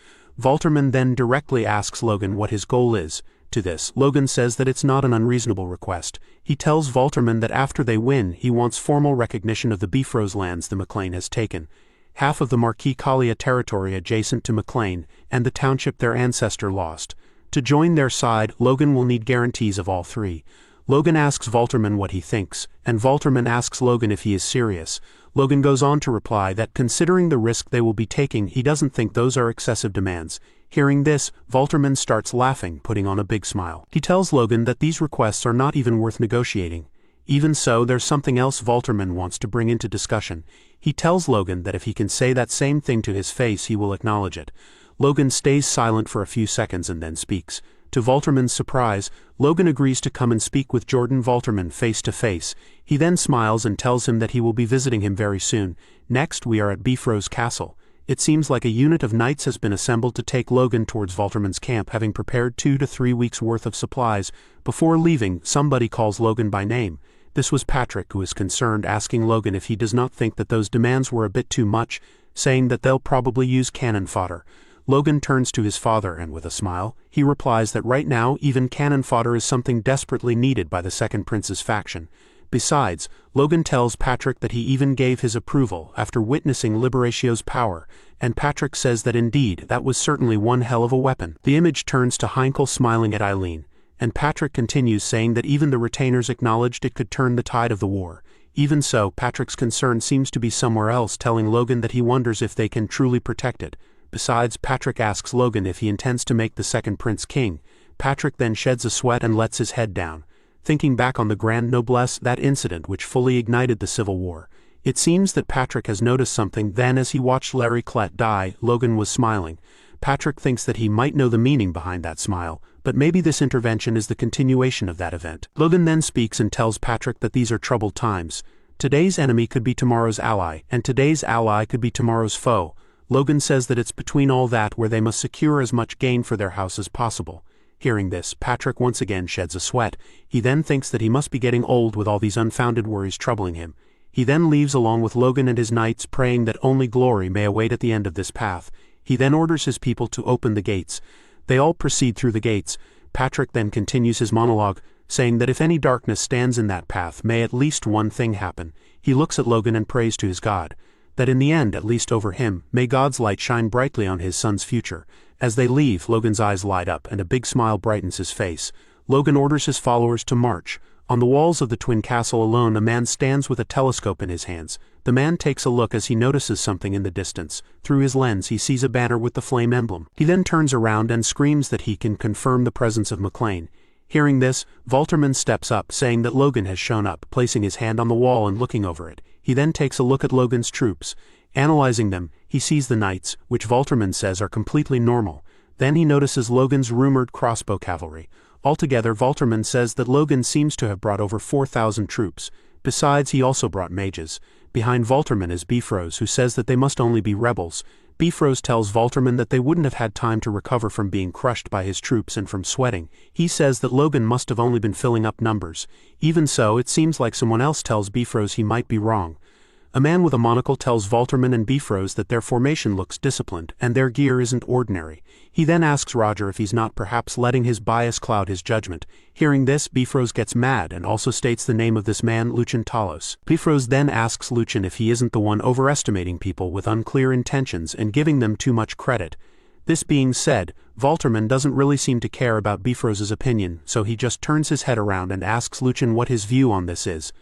Valterman then directly asks Logan what his goal is. To this, Logan says that it's not an unreasonable request. He tells Valterman that after they win, he wants formal recognition of the Bifrost lands the McLean has taken, half of the Marquis Kalia territory adjacent to McLean, and the township their ancestor lost. To join their side, Logan will need guarantees of all three. Logan asks Valterman what he thinks, and Valterman asks Logan if he is serious. Logan goes on to reply that considering the risk they will be taking, he doesn't think those are excessive demands. Hearing this, Valterman starts laughing, putting on a big smile. He tells Logan that these requests are not even worth negotiating. Even so, there's something else Valterman wants to bring into discussion. He tells Logan that if he can say that same thing to his face, he will acknowledge it. Logan stays silent for a few seconds and then speaks. To Valterman's surprise, Logan agrees to come and speak with Jordan Valterman face to face. He then smiles and tells him that he will be visiting him very soon. Next, we are at Bifrost Castle. It seems like a unit of knights has been assembled to take Logan towards Valterman's camp, having prepared 2 to 3 weeks' worth of supplies. Before leaving, somebody calls Logan by name. This was Patrick, who is concerned, asking Logan if he does not think that those demands were a bit too much, saying that they'll probably use cannon fodder. Logan turns to his father and with a smile, he replies that right now even cannon fodder is something desperately needed by the Second Prince's faction. Besides, Logan tells Patrick that he even gave his approval after witnessing Liberatio's power, and Patrick says that indeed, that was certainly one hell of a weapon. The image turns to Heinkel smiling at Eileen, and Patrick continues saying that even the retainers acknowledged it could turn the tide of the war. Even so, Patrick's concern seems to be somewhere else, telling Logan that he wonders if they can truly protect it. Besides, Patrick asks Logan if he intends to make the Second Prince king. Patrick then sheds a sweat and lets his head down. Thinking back on the Grand Noblesse, that incident which fully ignited the Civil War, it seems that Patrick has noticed something. Then as he watched Larry Klett die, Logan was smiling. Patrick thinks that he might know the meaning behind that smile, but maybe this intervention is the continuation of that event. Logan then speaks and tells Patrick that these are troubled times. Today's enemy could be tomorrow's ally, and today's ally could be tomorrow's foe. Logan says that it's between all that where they must secure as much gain for their house as possible. Hearing this, Patrick once again sheds a sweat. He then thinks that he must be getting old with all these unfounded worries troubling him. He then leaves along with Logan and his knights, praying that only glory may await at the end of this path. He then orders his people to open the gates. They all proceed through the gates. Patrick then continues his monologue, saying that if any darkness stands in that path, may at least one thing happen. He looks at Logan and prays to his God, that in the end, at least over him, may God's light shine brightly on his son's future. As they leave, Logan's eyes light up and a big smile brightens his face. Logan orders his followers to march. On the walls of the twin castle alone, a man stands with a telescope in his hands. The man takes a look as he notices something in the distance. Through his lens, he sees a banner with the flame emblem. He then turns around and screams that he can confirm the presence of McLean. Hearing this, Valterman steps up, saying that Logan has shown up, placing his hand on the wall and looking over it. He then takes a look at Logan's troops. Analyzing them, he sees the knights, which Valterman says are completely normal. Then he notices Logan's rumored crossbow cavalry. Altogether, Valterman says that Logan seems to have brought over 4,000 troops. Besides, he also brought mages. Behind Valterman is Bifrost, who says that they must only be rebels. Bifrost tells Valterman that they wouldn't have had time to recover from being crushed by his troops and from sweating. He says that Logan must have only been filling up numbers. Even so, it seems like someone else tells Bifrost he might be wrong. A man with a monocle tells Valterman and Bifrost that their formation looks disciplined, and their gear isn't ordinary. He then asks Roger if he's not perhaps letting his bias cloud his judgment. Hearing this, Bifrost gets mad and also states the name of this man, Lucien Talos. Bifrost then asks Lucien if he isn't the one overestimating people with unclear intentions and giving them too much credit. This being said, Valterman doesn't really seem to care about Bifrost's opinion, so he just turns his head around and asks Lucien what his view on this is.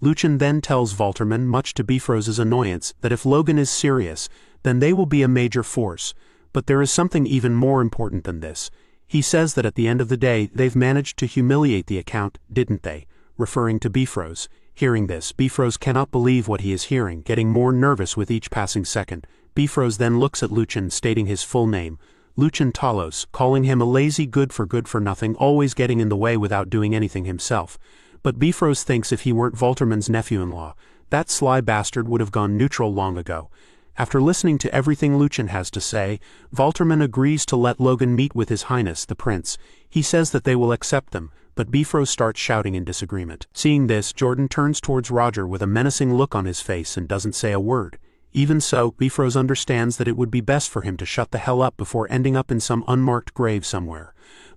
Lucien then tells Valterman, much to Bifrost's annoyance, that if Logan is serious, then they will be a major force. But there is something even more important than this. He says that at the end of the day, they've managed to humiliate the account, didn't they? Referring to Bifrost. Hearing this, Bifrost cannot believe what he is hearing, getting more nervous with each passing second. Bifrost then looks at Lucien, stating his full name, Lucien Talos, calling him a lazy good for nothing, always getting in the way without doing anything himself. But Bifrost thinks if he weren't Valterman's nephew-in-law, that sly bastard would have gone neutral long ago. After listening to everything Luchin has to say, Valterman agrees to let Logan meet with His Highness the Prince. He says that they will accept them, but Bifrost starts shouting in disagreement. Seeing this, Jordan turns towards Roger with a menacing look on his face and doesn't say a word. Even so, Bifrost understands that it would be best for him to shut the hell up before ending up in some unmarked grave somewhere.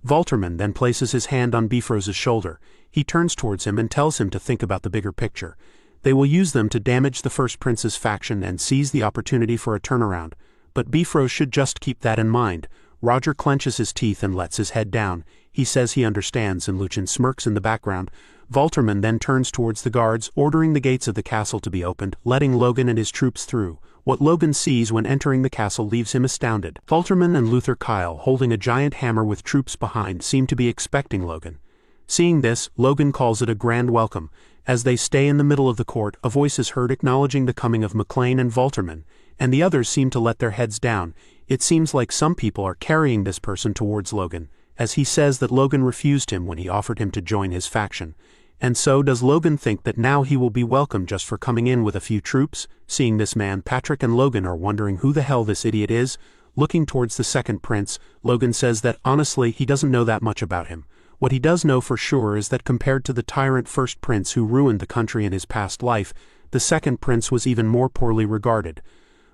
Valterman then places his hand on Bifrost's shoulder. He turns towards him and tells him to think about the bigger picture. They will use them to damage the First Prince's faction and seize the opportunity for a turnaround. But Bifrost should just keep that in mind. Roger clenches his teeth and lets his head down. He says he understands, and Luchin smirks in the background. Valterman then turns towards the guards, ordering the gates of the castle to be opened, letting Logan and his troops through. What Logan sees when entering the castle leaves him astounded. Valterman and Luther Kyle, holding a giant hammer with troops behind, seem to be expecting Logan. Seeing this, Logan calls it a grand welcome. As they stay in the middle of the court, a voice is heard acknowledging the coming of McLean and Valterman, and the others seem to let their heads down. It seems like some people are carrying this person towards Logan, as he says that Logan refused him when he offered him to join his faction. And so does Logan think that now he will be welcome just for coming in with a few troops? Seeing this man, Patrick and Logan are wondering who the hell this idiot is. Looking towards the second prince, Logan says that honestly he doesn't know that much about him. What he does know for sure is that compared to the tyrant first prince who ruined the country in his past life, the second prince was even more poorly regarded.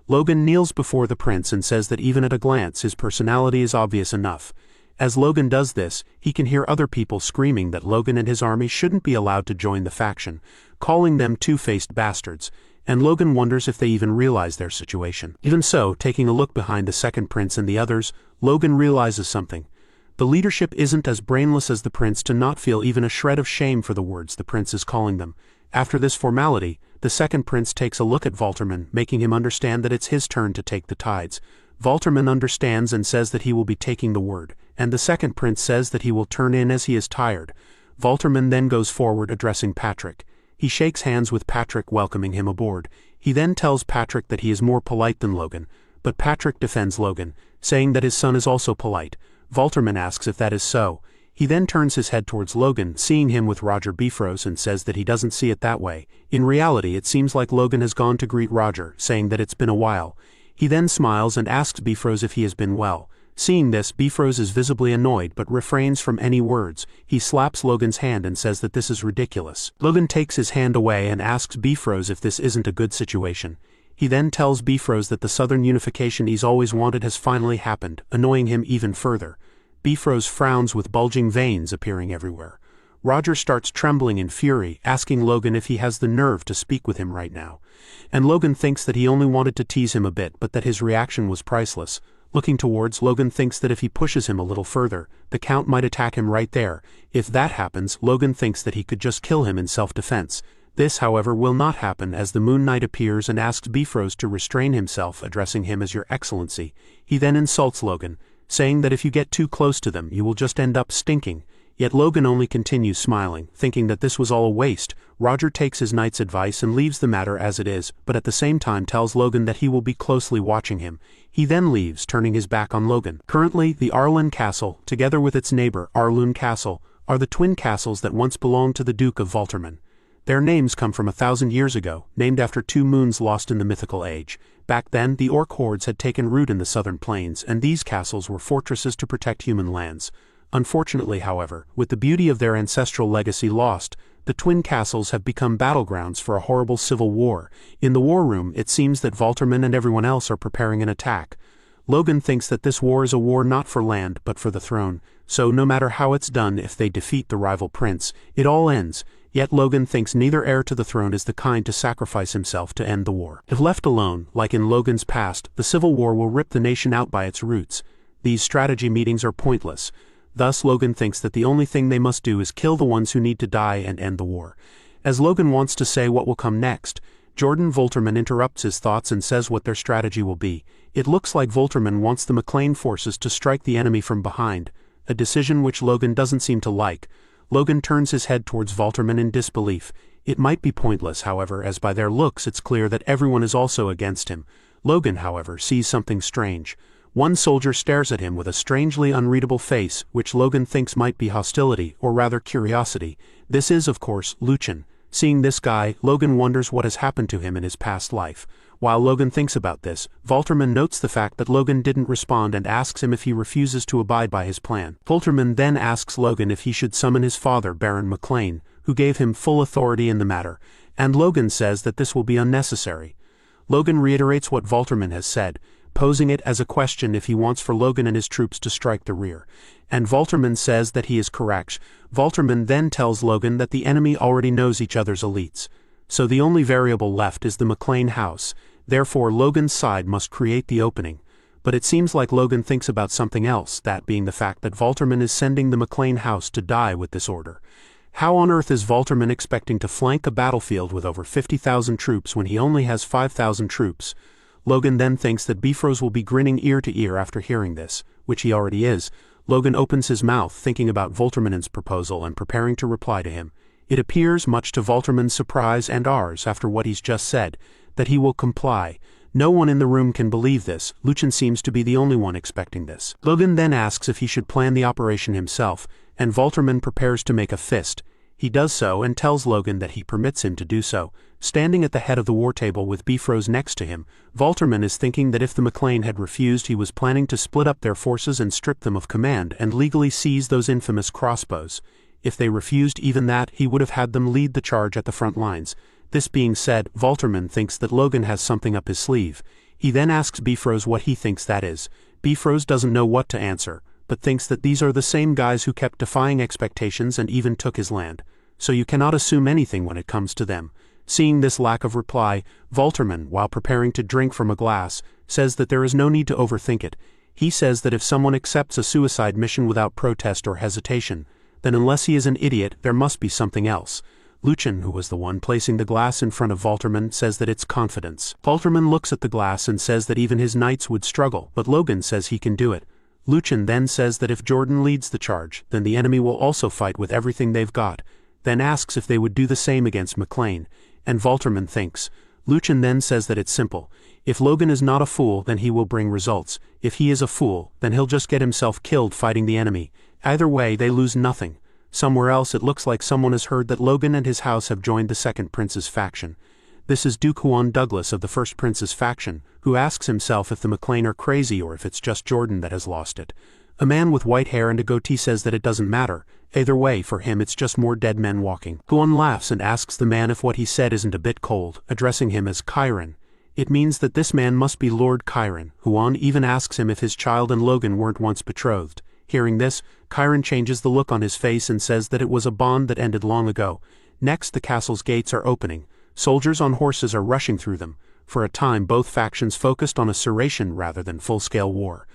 Logan kneels before the prince and says that even at a glance his personality is obvious enough. As Logan does this, he can hear other people screaming that Logan and his army shouldn't be allowed to join the faction, calling them two-faced bastards, and Logan wonders if they even realize their situation. Even so, taking a look behind the second prince and the others, Logan realizes something. The leadership isn't as brainless as the prince to not feel even a shred of shame for the words the prince is calling them. After this formality, the second prince takes a look at Valterman, making him understand that it's his turn to take the tides. Valterman understands and says that he will be taking the word, and the second prince says that he will turn in as he is tired. Valterman then goes forward addressing Patrick. He shakes hands with Patrick, welcoming him aboard. He then tells Patrick that he is more polite than Logan, but Patrick defends Logan, saying that his son is also polite. Valterman asks if that is so. He then turns his head towards Logan, seeing him with Roger Bifrost, and says that he doesn't see it that way. In reality, it seems like Logan has gone to greet Roger, saying that it's been a while. He then smiles and asks Bifrost if he has been well. Seeing this, Bifrost is visibly annoyed but refrains from any words. He slaps Logan's hand and says that this is ridiculous. Logan takes his hand away and asks Bifrost if this isn't a good situation. He then tells Bifrost that the southern unification he's always wanted has finally happened, annoying him even further. Bifrost frowns with bulging veins appearing everywhere. Roger starts trembling in fury, asking Logan if he has the nerve to speak with him right now. And Logan thinks that he only wanted to tease him a bit, but that his reaction was priceless. Looking towards, Logan thinks that if he pushes him a little further, the Count might attack him right there. If that happens, Logan thinks that he could just kill him in self-defense. This, however, will not happen, as the Moon Knight appears and asks Bifrost to restrain himself, addressing him as Your Excellency. He then insults Logan, saying that if you get too close to them, you will just end up stinking. Yet Logan only continues smiling, thinking that this was all a waste. Roger takes his knight's advice and leaves the matter as it is, but at the same time tells Logan that he will be closely watching him. He then leaves, turning his back on Logan. Currently, the Arlen Castle, together with its neighbor, Arlun Castle, are the twin castles that once belonged to the Duke of Valterman. Their names come from 1,000 years ago, named after two moons lost in the mythical age. Back then, the orc hordes had taken root in the southern plains, and these castles were fortresses to protect human lands. Unfortunately, however, with the beauty of their ancestral legacy lost, the twin castles have become battlegrounds for a horrible civil war. In the war room, it seems that Valterman and everyone else are preparing an attack. Logan thinks that this war is a war not for land, but for the throne, so no matter how it's done, if they defeat the rival prince, it all ends. Yet Logan thinks neither heir to the throne is the kind to sacrifice himself to end the war. If left alone, like in Logan's past, the civil war will rip the nation out by its roots. These strategy meetings are pointless. Thus, Logan thinks that the only thing they must do is kill the ones who need to die and end the war. As Logan wants to say what will come next, Jordan Valterman interrupts his thoughts and says what their strategy will be. It looks like Valterman wants the McLean forces to strike the enemy from behind, a decision which Logan doesn't seem to like. Logan turns his head towards Valterman in disbelief. It might be pointless, however, as by their looks it's clear that everyone is also against him. Logan, however, sees something strange. One soldier stares at him with a strangely unreadable face, which Logan thinks might be hostility, or rather curiosity. This is, of course, Luchin. Seeing this guy, Logan wonders what has happened to him in his past life. While Logan thinks about this, Volterman notes the fact that Logan didn't respond and asks him if he refuses to abide by his plan. Volterman then asks Logan if he should summon his father, Baron McLean, who gave him full authority in the matter, and Logan says that this will be unnecessary. Logan reiterates what Volterman has said, posing it as a question if he wants for Logan and his troops to strike the rear, and Volterman says that he is correct. Volterman then tells Logan that the enemy already knows each other's elites, so the only variable left is the McLean house. Therefore Logan's side must create the opening. But it seems like Logan thinks about something else, that being the fact that Volterman is sending the McLean house to die with this order. How on earth is Volterman expecting to flank a battlefield with over 50,000 troops when he only has 5,000 troops? Logan then thinks that Bifrost will be grinning ear to ear after hearing this, which he already is. Logan opens his mouth thinking about Volterman's proposal and preparing to reply to him. It appears, much to Volterman's surprise and ours after what he's just said, that he will comply. No one in the room can believe this. Luchin seems to be the only one expecting this. Logan then asks if he should plan the operation himself, and Volterman prepares to make a fist. He does so and tells Logan that he permits him to do so. Standing at the head of the war table with Bifrost next to him, Volterman is thinking that if the McLean had refused, he was planning to split up their forces and strip them of command and legally seize those infamous crossbows. If they refused even that, he would have had them lead the charge at the front lines. This being said, Volterman thinks that Logan has something up his sleeve. He then asks Bifrost what he thinks that is. Bifrost doesn't know what to answer, but thinks that these are the same guys who kept defying expectations and even took his land. So you cannot assume anything when it comes to them. Seeing this lack of reply, Volterman, while preparing to drink from a glass, says that there is no need to overthink it. He says that if someone accepts a suicide mission without protest or hesitation, then unless he is an idiot, there must be something else. Luchin, who was the one placing the glass in front of Volterman, says that it's confidence. Volterman looks at the glass and says that even his knights would struggle, but Logan says he can do it. Luchin then says that if Jordan leads the charge, then the enemy will also fight with everything they've got, then asks if they would do the same against McLean, and Volterman thinks. Luchin then says that it's simple. If Logan is not a fool, then he will bring results. If he is a fool, then he'll just get himself killed fighting the enemy. Either way, they lose nothing. Somewhere else it looks like someone has heard that Logan and his house have joined the second prince's faction. This is Duke Huan Douglas of the first prince's faction, who asks himself if the McLean are crazy or if it's just Jordan that has lost it. A man with white hair and a goatee says that it doesn't matter. Either way, for him it's just more dead men walking. Huan laughs and asks the man if what he said isn't a bit cold, addressing him as Chiron. It means that this man must be Lord Chiron. Huan even asks him if his child and Logan weren't once betrothed. Hearing this, Chiron changes the look on his face and says that it was a bond that ended long ago. Next, the castle's gates are opening. Soldiers on horses are rushing through them. For a time, both factions focused on a serration rather than full-scale war.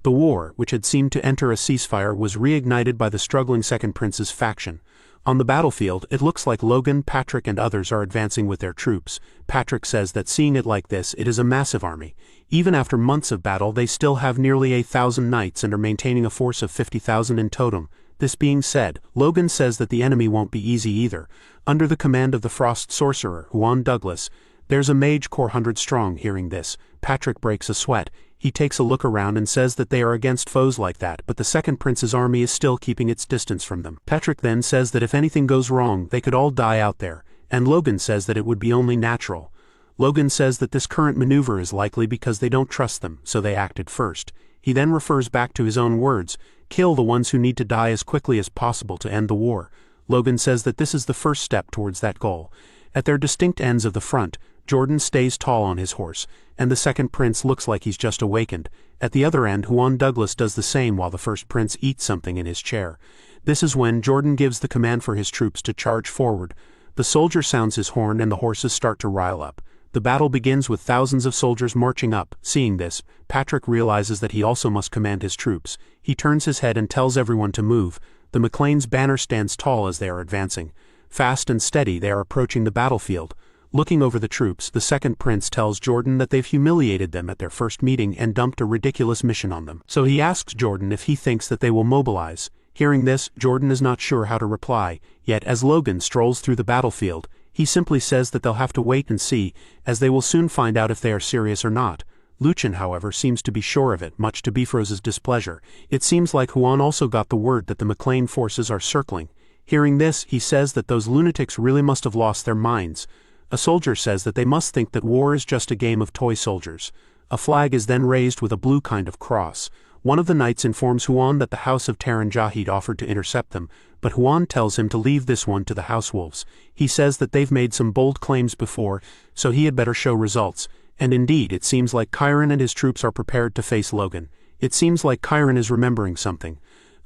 The war, which had seemed to enter a ceasefire, was reignited by the struggling Second Prince's faction. On the battlefield, it looks like Logan, Patrick and others are advancing with their troops. Patrick says that seeing it like this, it is a massive army. Even after months of battle, they still have nearly 1,000 knights and are maintaining a force of 50,000 in total. This being said, Logan says that the enemy won't be easy either. Under the command of the Frost Sorcerer, Huan Douglas, there's a mage corps 100 strong. Hearing this, Patrick breaks a sweat. He takes a look around and says that they are against foes like that, but the Second Prince's army is still keeping its distance from them. Patrick then says that if anything goes wrong, they could all die out there, and Logan says that it would be only natural. Logan says that this current maneuver is likely because they don't trust them, so they acted first. He then refers back to his own words, kill the ones who need to die as quickly as possible to end the war. Logan says that this is the first step towards that goal. At their distinct ends of the front, Jordan stays tall on his horse, and the Second Prince looks like he's just awakened. At the other end, Huan Douglas does the same while the First Prince eats something in his chair. This is when Jordan gives the command for his troops to charge forward. The soldier sounds his horn and the horses start to rile up. The battle begins with thousands of soldiers marching up. Seeing this, Patrick realizes that he also must command his troops. He turns his head and tells everyone to move. The McLean's banner stands tall as they are advancing. Fast and steady, they are approaching the battlefield. Looking over the troops, the Second Prince tells Jordan that they've humiliated them at their first meeting and dumped a ridiculous mission on them. So he asks Jordan if he thinks that they will mobilize. Hearing this, Jordan is not sure how to reply, yet as Logan strolls through the battlefield, he simply says that they'll have to wait and see, as they will soon find out if they are serious or not. Luchin, however, seems to be sure of it, much to Bifrost's displeasure. It seems like Huan also got the word that the McLean forces are circling. Hearing this, he says that those lunatics really must have lost their minds. A soldier says that they must think that war is just a game of toy soldiers. A flag is then raised with a blue kind of cross. One of the knights informs Huan that the house of Taran Jahid offered to intercept them, but Huan tells him to leave this one to the house wolves. He says that they've made some bold claims before, so he had better show results. And indeed, it seems like Chiron and his troops are prepared to face Logan. It seems like Chiron is remembering something.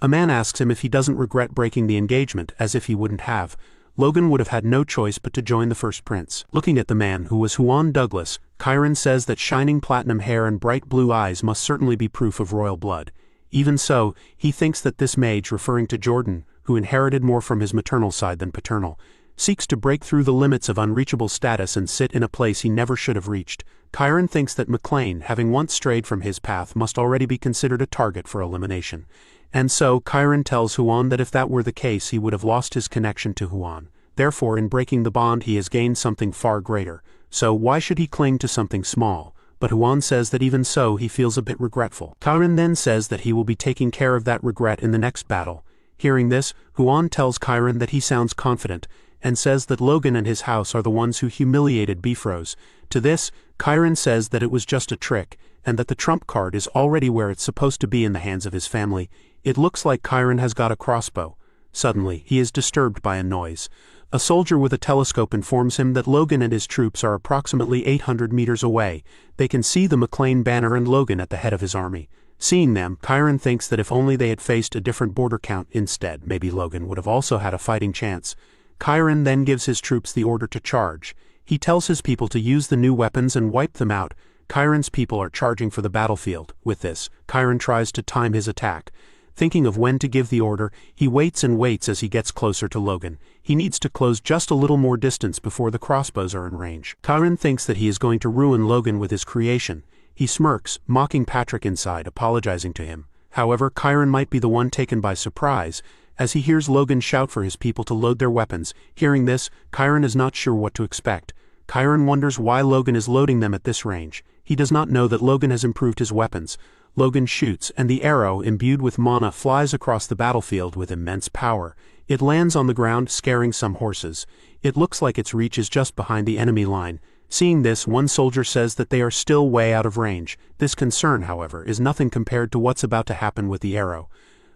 A man asks him if he doesn't regret breaking the engagement, as if he wouldn't have. Logan would have had no choice but to join the first prince. Looking at the man, who was Huan Douglas, Chiron says that shining platinum hair and bright blue eyes must certainly be proof of royal blood. Even so, he thinks that this mage, referring to Jordan, who inherited more from his maternal side than paternal, seeks to break through the limits of unreachable status and sit in a place he never should have reached. Chiron thinks that McLean, having once strayed from his path, must already be considered a target for elimination. And so, Chiron tells Huan that if that were the case he would have lost his connection to Huan. Therefore, in breaking the bond he has gained something far greater. So why should he cling to something small? But Huan says that even so he feels a bit regretful. Chiron then says that he will be taking care of that regret in the next battle. Hearing this, Huan tells Chiron that he sounds confident, and says that Logan and his house are the ones who humiliated Bifrost. To this, Chiron says that it was just a trick, and that the trump card is already where it's supposed to be in the hands of his family. It looks like Chiron has got a crossbow. Suddenly, he is disturbed by a noise. A soldier with a telescope informs him that Logan and his troops are approximately 800 meters away. They can see the McLean banner and Logan at the head of his army. Seeing them, Chiron thinks that if only they had faced a different border count instead, maybe Logan would have also had a fighting chance. Chiron then gives his troops the order to charge. He tells his people to use the new weapons and wipe them out. Chiron's people are charging for the battlefield. With this, Chiron tries to time his attack. Thinking of when to give the order, he waits and waits as he gets closer to Logan. He needs to close just a little more distance before the crossbows are in range. Chiron thinks that he is going to ruin Logan with his creation. He smirks, mocking Patrick inside, apologizing to him. However, Chiron might be the one taken by surprise, as he hears Logan shout for his people to load their weapons. Hearing this, Chiron is not sure what to expect. Chiron wonders why Logan is loading them at this range. He does not know that Logan has improved his weapons. Logan shoots, and the arrow, imbued with mana, flies across the battlefield with immense power. It lands on the ground, scaring some horses. It looks like its reach is just behind the enemy line. Seeing this, one soldier says that they are still way out of range. This concern, however, is nothing compared to what's about to happen with the arrow.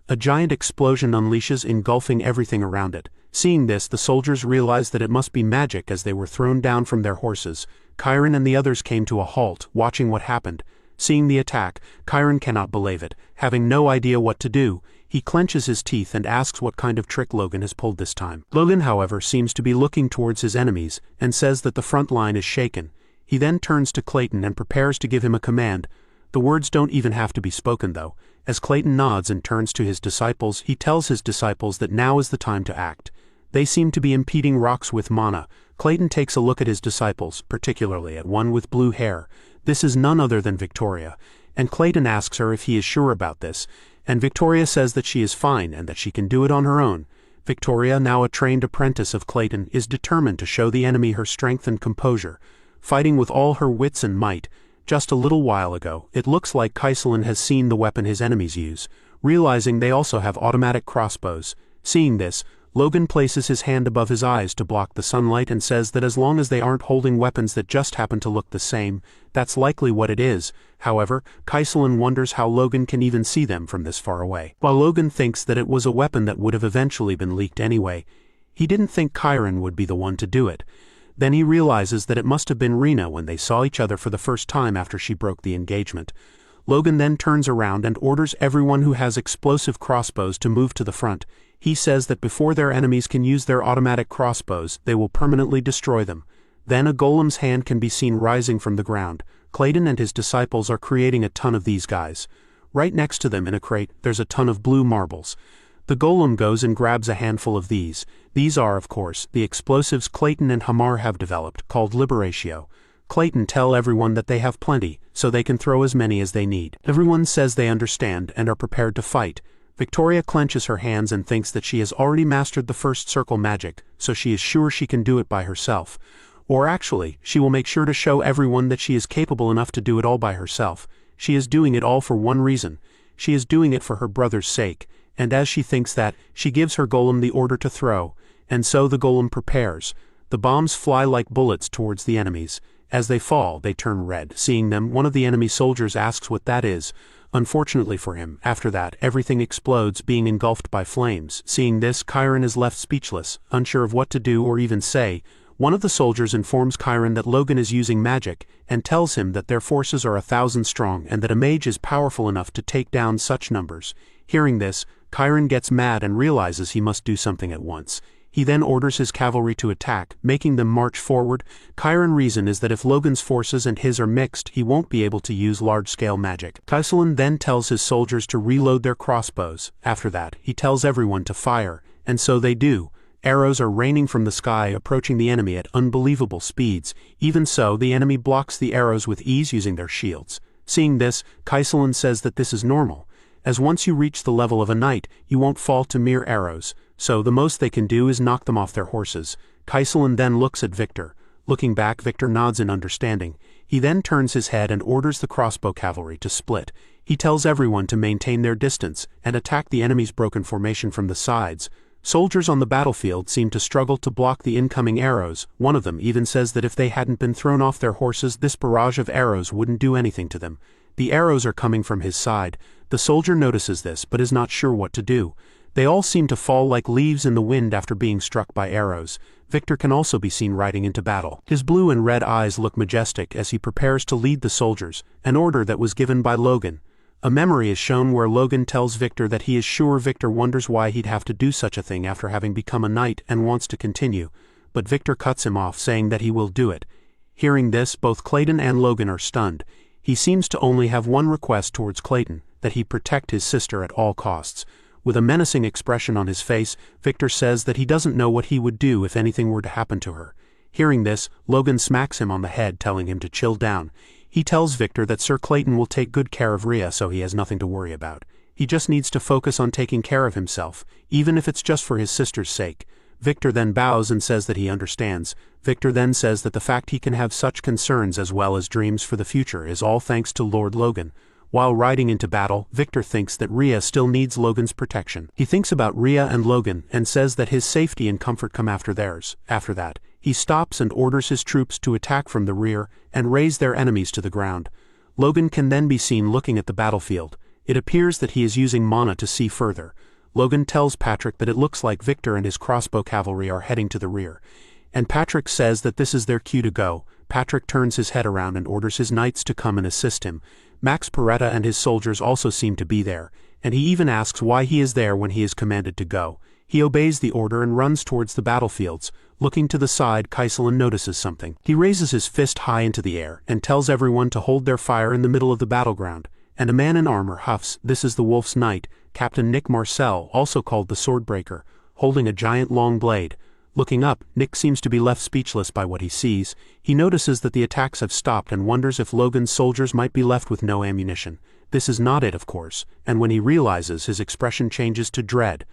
A giant explosion unleashes, engulfing everything around it. Seeing this, the soldiers realize that it must be magic as they were thrown down from their horses. Chiron and the others came to a halt, watching what happened. Seeing the attack, Chiron cannot believe it. Having no idea what to do, he clenches his teeth and asks what kind of trick Logan has pulled this time. Logan, however, seems to be looking towards his enemies, and says that the front line is shaken. He then turns to Clayton and prepares to give him a command. The words don't even have to be spoken, though. As Clayton nods and turns to his disciples, he tells his disciples that now is the time to act. They seem to be impeding rocks with mana. Clayton takes a look at his disciples, particularly at one with blue hair. This is none other than Victoria, and Clayton asks her if he is sure about this, and Victoria says that she is fine and that she can do it on her own. Victoria, now a trained apprentice of Clayton, is determined to show the enemy her strength and composure, fighting with all her wits and might. Just a little while ago, it looks like Kaiselin has seen the weapon his enemies use, realizing they also have automatic crossbows. Seeing this, Logan places his hand above his eyes to block the sunlight and says that as long as they aren't holding weapons that just happen to look the same, that's likely what it is. However, Kaiselin wonders how Logan can even see them from this far away. While Logan thinks that it was a weapon that would have eventually been leaked anyway, he didn't think Chiron would be the one to do it. Then he realizes that it must have been Rena when they saw each other for the first time after she broke the engagement. Logan then turns around and orders everyone who has explosive crossbows to move to the front. He says that before their enemies can use their automatic crossbows, they will permanently destroy them. Then a golem's hand can be seen rising from the ground. Clayton and his disciples are creating a ton of these guys. Right next to them in a crate, there's a ton of blue marbles. The golem goes and grabs a handful of these. These are, of course, the explosives Clayton and Hamar have developed, called Liberatio. Clayton tell everyone that they have plenty, so they can throw as many as they need. Everyone says they understand and are prepared to fight. Victoria clenches her hands and thinks that she has already mastered the first circle magic, so she is sure she can do it by herself. Or actually, she will make sure to show everyone that she is capable enough to do it all by herself. She is doing it all for one reason. She is doing it for her brother's sake, and as she thinks that, she gives her golem the order to throw, and so the golem prepares. The bombs fly like bullets towards the enemies. As they fall, they turn red. Seeing them, one of the enemy soldiers asks what that is. Unfortunately for him, after that, everything explodes, being engulfed by flames. Seeing this, Chiron is left speechless, unsure of what to do or even say. One of the soldiers informs Chiron that Logan is using magic, and tells him that their forces are 1,000 strong and that a mage is powerful enough to take down such numbers. Hearing this, Chiron gets mad and realizes he must do something at once. He then orders his cavalry to attack, making them march forward. Chiron's reason is that if Logan's forces and his are mixed, he won't be able to use large-scale magic. Chiron then tells his soldiers to reload their crossbows. After that, he tells everyone to fire, and so they do. Arrows are raining from the sky, approaching the enemy at unbelievable speeds. Even so, the enemy blocks the arrows with ease using their shields. Seeing this, Chiron says that this is normal, as once you reach the level of a knight, you won't fall to mere arrows. So the most they can do is knock them off their horses. Chiron then looks at Victor. Looking back, Victor nods in understanding. He then turns his head and orders the crossbow cavalry to split. He tells everyone to maintain their distance and attack the enemy's broken formation from the sides. Soldiers on the battlefield seem to struggle to block the incoming arrows. One of them even says that if they hadn't been thrown off their horses, this barrage of arrows wouldn't do anything to them. The arrows are coming from his side. The soldier notices this but is not sure what to do. They all seem to fall like leaves in the wind after being struck by arrows. Victor can also be seen riding into battle. His blue and red eyes look majestic as he prepares to lead the soldiers, an order that was given by Logan. A memory is shown where Logan tells Victor that he is sure Victor wonders why he'd have to do such a thing after having become a knight and wants to continue, but Victor cuts him off, saying that he will do it. Hearing this, both Clayton and Logan are stunned. He seems to only have one request towards Clayton, that he protect his sister at all costs. With a menacing expression on his face, Victor says that he doesn't know what he would do if anything were to happen to her. Hearing this, Logan smacks him on the head, telling him to chill down. He tells Victor that Sir Clayton will take good care of Rhea, so he has nothing to worry about. He just needs to focus on taking care of himself, even if it's just for his sister's sake. Victor then bows and says that he understands. Victor then says that the fact he can have such concerns as well as dreams for the future is all thanks to Lord Logan. While riding into battle, Victor thinks that Rhea still needs Logan's protection. He thinks about Rhea and Logan and says that his safety and comfort come after theirs. After that, he stops and orders his troops to attack from the rear and raze their enemies to the ground. Logan can then be seen looking at the battlefield. It appears that he is using mana to see further. Logan tells Patrick that it looks like Victor and his crossbow cavalry are heading to the rear, and Patrick says that this is their cue to go. Patrick turns his head around and orders his knights to come and assist him. Max Peretta and his soldiers also seem to be there, and he even asks why he is there when he is commanded to go. He obeys the order and runs towards the battlefields. Looking to the side, Kaiselin notices something. He raises his fist high into the air and tells everyone to hold their fire in the middle of the battleground, and a man in armor huffs, "This is the Wolf's Knight, Captain Nick Marcel, also called the Swordbreaker, holding a giant long blade." Looking up, Nick seems to be left speechless by what he sees. He notices that the attacks have stopped and wonders if Logan's soldiers might be left with no ammunition. This is not it, of course, and when he realizes, his expression changes to dread.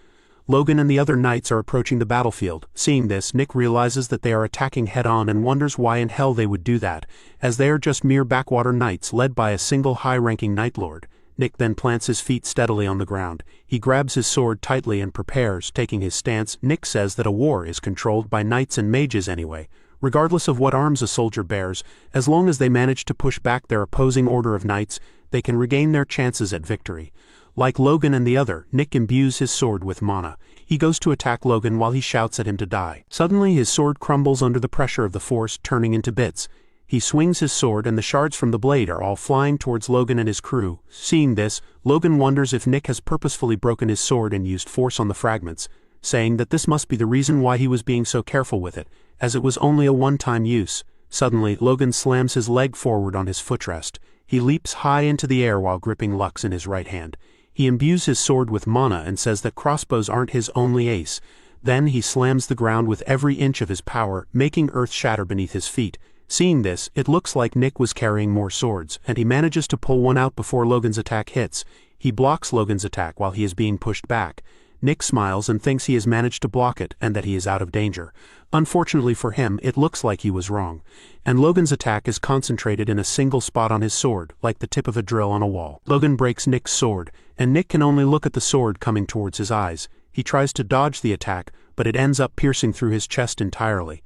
Logan and the other knights are approaching the battlefield. Seeing this, Nick realizes that they are attacking head-on and wonders why in hell they would do that, as they are just mere backwater knights led by a single high-ranking knight lord. Nick then plants his feet steadily on the ground. He grabs his sword tightly and prepares, taking his stance. Nick says that a war is controlled by knights and mages anyway. Regardless of what arms a soldier bears, as long as they manage to push back their opposing order of knights, they can regain their chances at victory. Like Logan and the other, Nick imbues his sword with mana. He goes to attack Logan while he shouts at him to die. Suddenly his sword crumbles under the pressure of the force, turning into bits. He swings his sword and the shards from the blade are all flying towards Logan and his crew. Seeing this, Logan wonders if Nick has purposefully broken his sword and used force on the fragments, saying that this must be the reason why he was being so careful with it, as it was only a one-time use. Suddenly, Logan slams his leg forward on his footrest. He leaps high into the air while gripping Lux in his right hand. He imbues his sword with mana and says that crossbows aren't his only ace. Then he slams the ground with every inch of his power, making earth shatter beneath his feet. Seeing this, it looks like Nick was carrying more swords, and he manages to pull one out before Logan's attack hits. He blocks Logan's attack while he is being pushed back. Nick smiles and thinks he has managed to block it and that he is out of danger. Unfortunately for him, it looks like he was wrong, and Logan's attack is concentrated in a single spot on his sword, like the tip of a drill on a wall. Logan breaks Nick's sword, and Nick can only look at the sword coming towards his eyes. He tries to dodge the attack, but it ends up piercing through his chest entirely.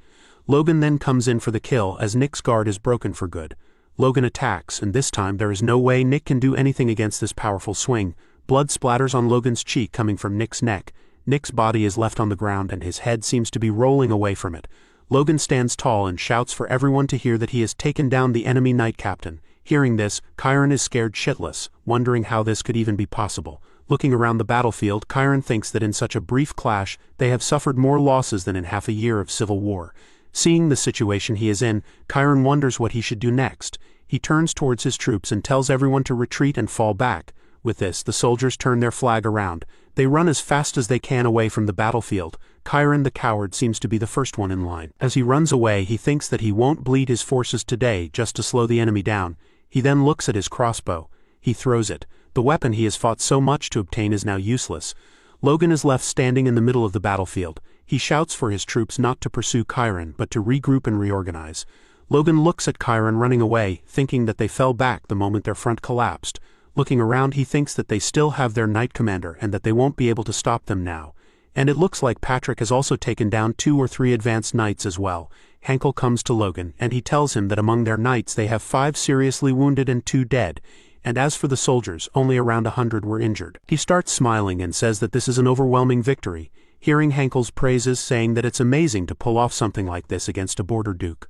Logan then comes in for the kill as Nick's guard is broken for good. Logan attacks, and this time there is no way Nick can do anything against this powerful swing. Blood splatters on Logan's cheek coming from Nick's neck. Nick's body is left on the ground and his head seems to be rolling away from it. Logan stands tall and shouts for everyone to hear that he has taken down the enemy knight captain. Hearing this, Chiron is scared shitless, wondering how this could even be possible. Looking around the battlefield, Chiron thinks that in such a brief clash, they have suffered more losses than in half a year of civil war. Seeing the situation he is in, Chiron wonders what he should do next. He turns towards his troops and tells everyone to retreat and fall back. With this, the soldiers turn their flag around. They run as fast as they can away from the battlefield. Chiron the coward seems to be the first one in line. As he runs away, he thinks that he won't bleed his forces today just to slow the enemy down. He then looks at his crossbow. He throws it. The weapon he has fought so much to obtain is now useless. Logan is left standing in the middle of the battlefield. He shouts for his troops not to pursue Chiron, but to regroup and reorganize. Logan looks at Chiron running away, thinking that they fell back the moment their front collapsed. Looking around, he thinks that they still have their knight commander and that they won't be able to stop them now. And it looks like Patrick has also taken down 2 or 3 advanced knights as well. Henkel comes to Logan, and he tells him that among their knights they have 5 seriously wounded and 2 dead. And as for the soldiers, only around 100 were injured. He starts smiling and says that this is an overwhelming victory. Hearing Henkel's praises, saying that it's amazing to pull off something like this against a border duke.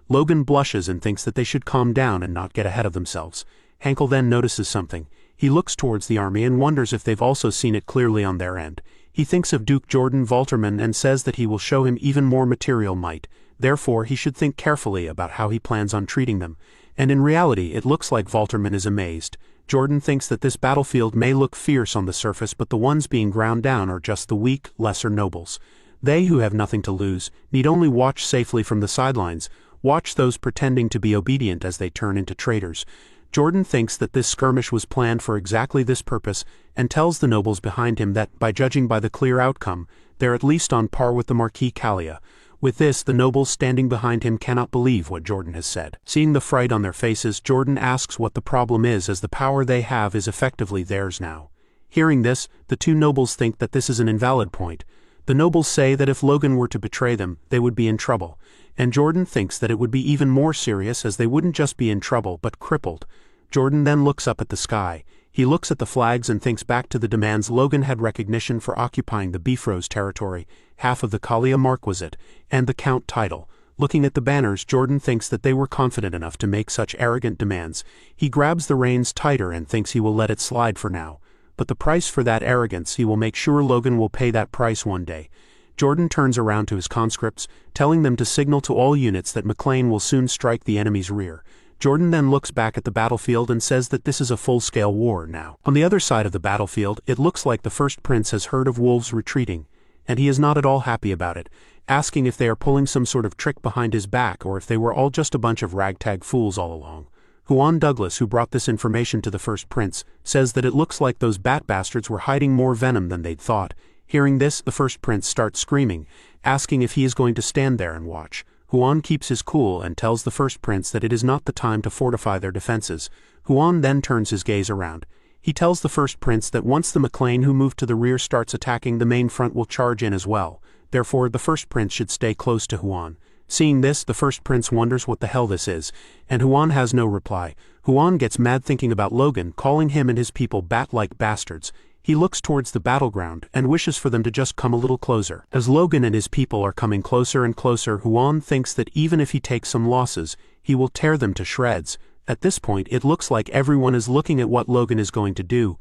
Logan blushes and thinks that they should calm down and not get ahead of themselves. Henkel then notices something. He looks towards the army and wonders if they've also seen it clearly on their end. He thinks of Duke Jordan Valterman and says that he will show him even more material might. Therefore, he should think carefully about how he plans on treating them. And in reality, it looks like Valterman is amazed. Jordan thinks that this battlefield may look fierce on the surface, but the ones being ground down are just the weak, lesser nobles. They who have nothing to lose need only watch safely from the sidelines, watch those pretending to be obedient as they turn into traitors. Jordan thinks that this skirmish was planned for exactly this purpose and tells the nobles behind him that, by judging by the clear outcome, they're at least on par with the Marquis Callia. With this, the nobles standing behind him cannot believe what Jordan has said. Seeing the fright on their faces, Jordan asks what the problem is, as the power they have is effectively theirs now. Hearing this, the 2 nobles think that this is an invalid point. The nobles say that if Logan were to betray them, they would be in trouble. And Jordan thinks that it would be even more serious, as they wouldn't just be in trouble but crippled. Jordan then looks up at the sky. He looks at the flags and thinks back to the demands Logan had recognition for occupying the Bifrost territory, half of the Callia Marquisate, and the Count title. Looking at the banners, Jordan thinks that they were confident enough to make such arrogant demands. He grabs the reins tighter and thinks he will let it slide for now. But the price for that arrogance, he will make sure Logan will pay that price one day. Jordan turns around to his conscripts, telling them to signal to all units that McLean will soon strike the enemy's rear. Jordan then looks back at the battlefield and says that this is a full-scale war now. On the other side of the battlefield, it looks like the first prince has heard of wolves retreating, and he is not at all happy about it, asking if they are pulling some sort of trick behind his back or if they were all just a bunch of ragtag fools all along. Huon Douglas, who brought this information to the first prince, says that it looks like those bat bastards were hiding more venom than they'd thought. Hearing this, the first prince starts screaming, asking if he is going to stand there and watch. Huon keeps his cool and tells the first prince that it is not the time to fortify their defenses. Huon then turns his gaze around. He tells the first prince that once the McLean who moved to the rear starts attacking, the main front will charge in as well. Therefore, the first prince should stay close to Huon. Seeing this, the first prince wonders what the hell this is, and Huon has no reply. Huon gets mad thinking about Logan, calling him and his people bat-like bastards. He looks towards the battleground and wishes for them to just come a little closer. As Logan and his people are coming closer and closer, Huon thinks that even if he takes some losses, he will tear them to shreds. At this point, it looks like everyone is looking at what Logan is going to do.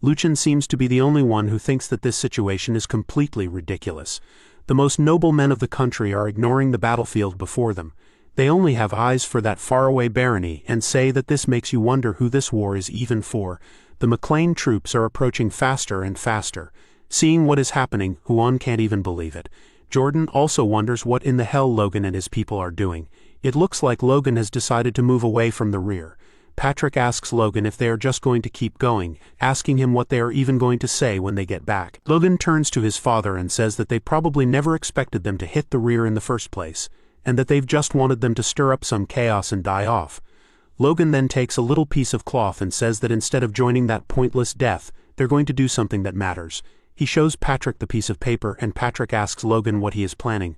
Luchin seems to be the only one who thinks that this situation is completely ridiculous. The most noble men of the country are ignoring the battlefield before them. They only have eyes for that faraway barony and say that this makes you wonder who this war is even for. The McLean troops are approaching faster and faster. Seeing what is happening, Huon can't even believe it. Jordan also wonders what in the hell Logan and his people are doing. It looks like Logan has decided to move away from the rear. Patrick asks Logan if they are just going to keep going, asking him what they are even going to say when they get back. Logan turns to his father and says that they probably never expected them to hit the rear in the first place, and that they've just wanted them to stir up some chaos and die off. Logan then takes a little piece of cloth and says that instead of joining that pointless death, they're going to do something that matters. He shows Patrick the piece of paper and Patrick asks Logan what he is planning.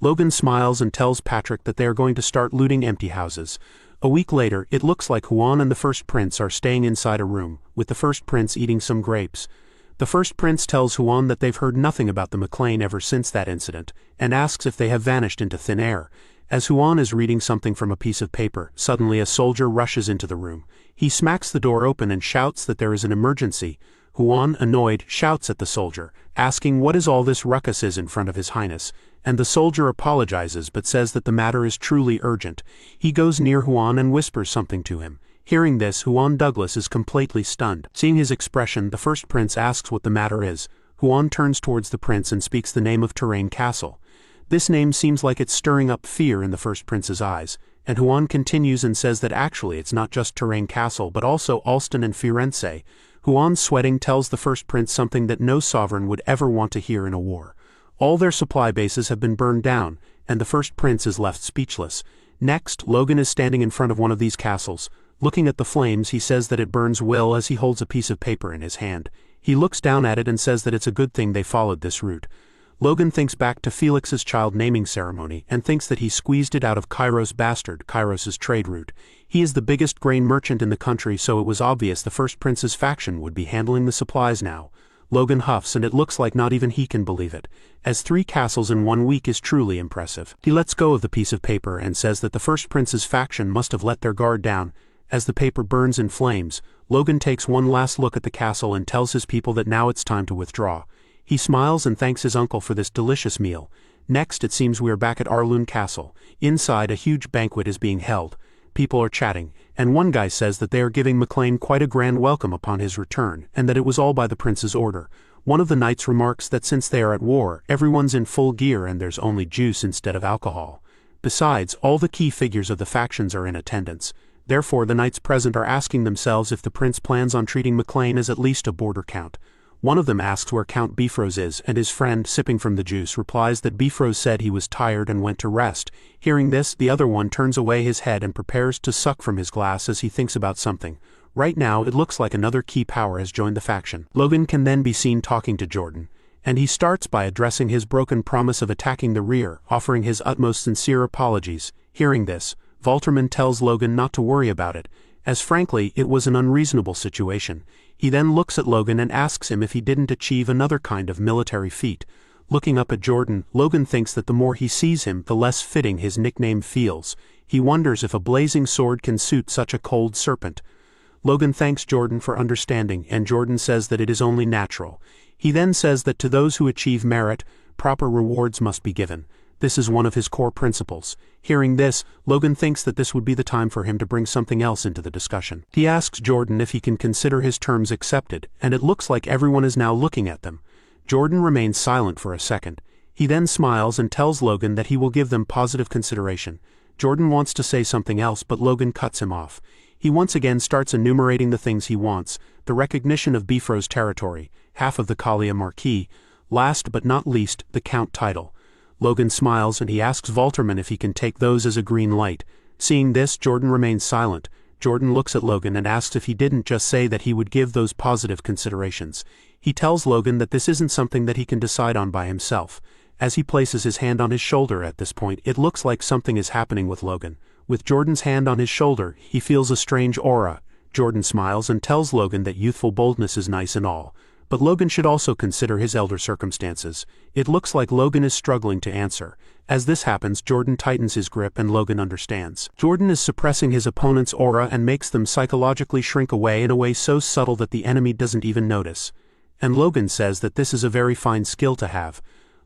Logan smiles and tells Patrick that they are going to start looting empty houses. A week later, it looks like Huan and the first prince are staying inside a room, with the first prince eating some grapes. The first prince tells Huan that they've heard nothing about the McLean ever since that incident, and asks if they have vanished into thin air. As Huan is reading something from a piece of paper, suddenly a soldier rushes into the room. He smacks the door open and shouts that there is an emergency. Huan, annoyed, shouts at the soldier, asking what is all this ruckus is in front of His Highness, and the soldier apologizes but says that the matter is truly urgent. He goes near Huan and whispers something to him. Hearing this, Huan Douglas is completely stunned. Seeing his expression, the first prince asks what the matter is. Huan turns towards the prince and speaks the name of Terrain Castle. This name seems like it's stirring up fear in the first prince's eyes, and Huan continues and says that actually it's not just Terrain Castle but also Alston and Firenze. Huan, sweating, tells the first prince something that no sovereign would ever want to hear in a war. All their supply bases have been burned down, and the first prince is left speechless. Next, Logan is standing in front of one of these castles. Looking at the flames, he says that it burns well as he holds a piece of paper in his hand. He looks down at it and says that it's a good thing they followed this route. Logan thinks back to Felix's child naming ceremony and thinks that he squeezed it out of Kairos Bastard, Kairos's trade route. He is the biggest grain merchant in the country, so it was obvious the first prince's faction would be handling the supplies now. Logan huffs and it looks like not even he can believe it, as 3 castles in 1 week is truly impressive. He lets go of the piece of paper and says that the first prince's faction must have let their guard down. As the paper burns in flames, Logan takes one last look at the castle and tells his people that now it's time to withdraw. He smiles and thanks his uncle for this delicious meal. Next, it seems we are back at Arlune Castle. Inside, a huge banquet is being held. People are chatting, and one guy says that they are giving McLean quite a grand welcome upon his return, and that it was all by the prince's order. One of the knights remarks that since they are at war, everyone's in full gear and there's only juice instead of alcohol. Besides, all the key figures of the factions are in attendance. Therefore, the knights present are asking themselves if the prince plans on treating McLean as at least a border count. One of them asks where Count Bifrost is, and his friend, sipping from the juice, replies that Bifrost said he was tired and went to rest. Hearing this, the other one turns away his head and prepares to suck from his glass as he thinks about something. Right now, it looks like another key power has joined the faction. Logan can then be seen talking to Jordan, and he starts by addressing his broken promise of attacking the rear, offering his utmost sincere apologies. Hearing this, Valterman tells Logan not to worry about it, as frankly, it was an unreasonable situation. He then looks at Logan and asks him if he didn't achieve another kind of military feat. Looking up at Jordan, Logan thinks that the more he sees him, the less fitting his nickname feels. He wonders if a blazing sword can suit such a cold serpent. Logan thanks Jordan for understanding, and Jordan says that it is only natural. He then says that to those who achieve merit, proper rewards must be given. This is one of his core principles. Hearing this, Logan thinks that this would be the time for him to bring something else into the discussion. He asks Jordan if he can consider his terms accepted, and it looks like everyone is now looking at them. Jordan remains silent for a second. He then smiles and tells Logan that he will give them positive consideration. Jordan wants to say something else, but Logan cuts him off. He once again starts enumerating the things he wants: the recognition of Bifrost's territory, half of the Kalia Marquis, last but not least, the Count title. Logan smiles and he asks Valterman if he can take those as a green light. Seeing this, Jordan remains silent. Jordan looks at Logan and asks if he didn't just say that he would give those positive considerations. He tells Logan that this isn't something that he can decide on by himself. As he places his hand on his shoulder at this point, it looks like something is happening with Logan. With Jordan's hand on his shoulder, he feels a strange aura. Jordan smiles and tells Logan that youthful boldness is nice and all, but Logan should also consider his elder circumstances. It looks like Logan is struggling to answer. As this happens, Jordan tightens his grip and Logan understands. Jordan is suppressing his opponent's aura and makes them psychologically shrink away in a way so subtle that the enemy doesn't even notice. And Logan says that this is a very fine skill to have.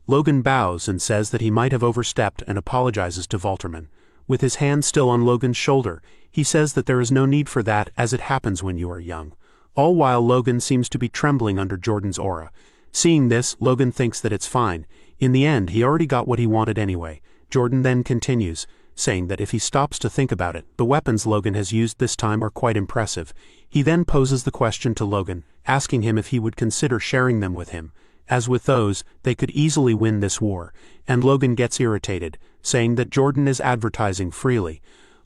Logan bows and says that he might have overstepped and apologizes to Valterman. With his hand still on Logan's shoulder, he says that there is no need for that, as it happens when you are young. All while Logan seems to be trembling under Jordan's aura. Seeing this, Logan thinks that it's fine. In the end, he already got what he wanted anyway. Jordan then continues, saying that if he stops to think about it, the weapons Logan has used this time are quite impressive. He then poses the question to Logan, asking him if he would consider sharing them with him. As with those, they could easily win this war, and Logan gets irritated, saying that Jordan is advertising freely.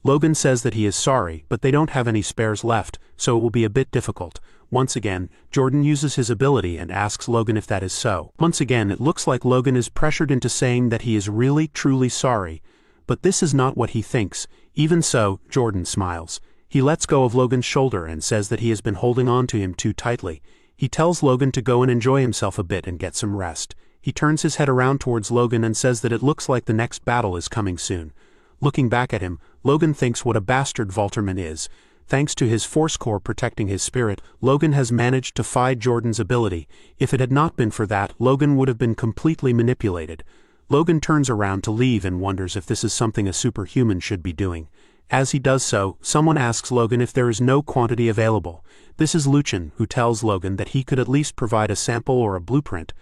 Logan says that he is sorry, but they don't have any spares left, so it will be a bit difficult. Once again, Jordan uses his ability and asks Logan if that is so. Once again, it looks like Logan is pressured into saying that he is really, truly sorry. But this is not what he thinks. Even so, Jordan smiles. He lets go of Logan's shoulder and says that he has been holding on to him too tightly. He tells Logan to go and enjoy himself a bit and get some rest. He turns his head around towards Logan and says that it looks like the next battle is coming soon. Looking back at him, Logan thinks what a bastard Valterman is. Thanks to his force core protecting his spirit, Logan has managed to fight Jordan's ability. If it had not been for that, Logan would have been completely manipulated. Logan turns around to leave and wonders if this is something a superhuman should be doing. As he does so, someone asks Logan if there is no quantity available. This is Luchin, who tells Logan that he could at least provide a sample or a blueprint.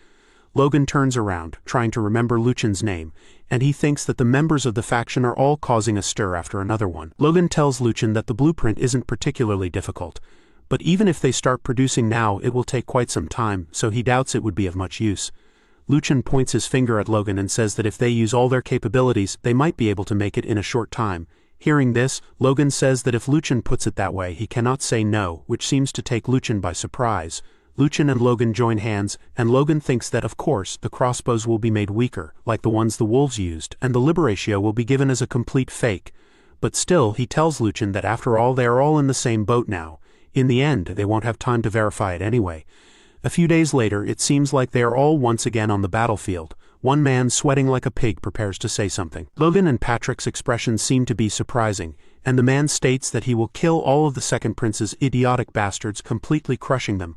Logan turns around, trying to remember Luchin's name, and he thinks that the members of the faction are all causing a stir after another one. Logan tells Luchin that the blueprint isn't particularly difficult, but even if they start producing now, it will take quite some time, so he doubts it would be of much use. Luchin points his finger at Logan and says that if they use all their capabilities, they might be able to make it in a short time. Hearing this, Logan says that if Luchin puts it that way, he cannot say no, which seems to take Luchin by surprise. Luchin and Logan join hands, and Logan thinks that of course the crossbows will be made weaker, like the ones the wolves used, and the liberatio will be given as a complete fake. But still, he tells Luchin that after all they are all in the same boat now. In the end, they won't have time to verify it anyway. A few days later, it seems like they are all once again on the battlefield. One man, sweating like a pig, prepares to say something. Logan and Patrick's expressions seem to be surprising, and the man states that he will kill all of the second prince's idiotic bastards, completely crushing them.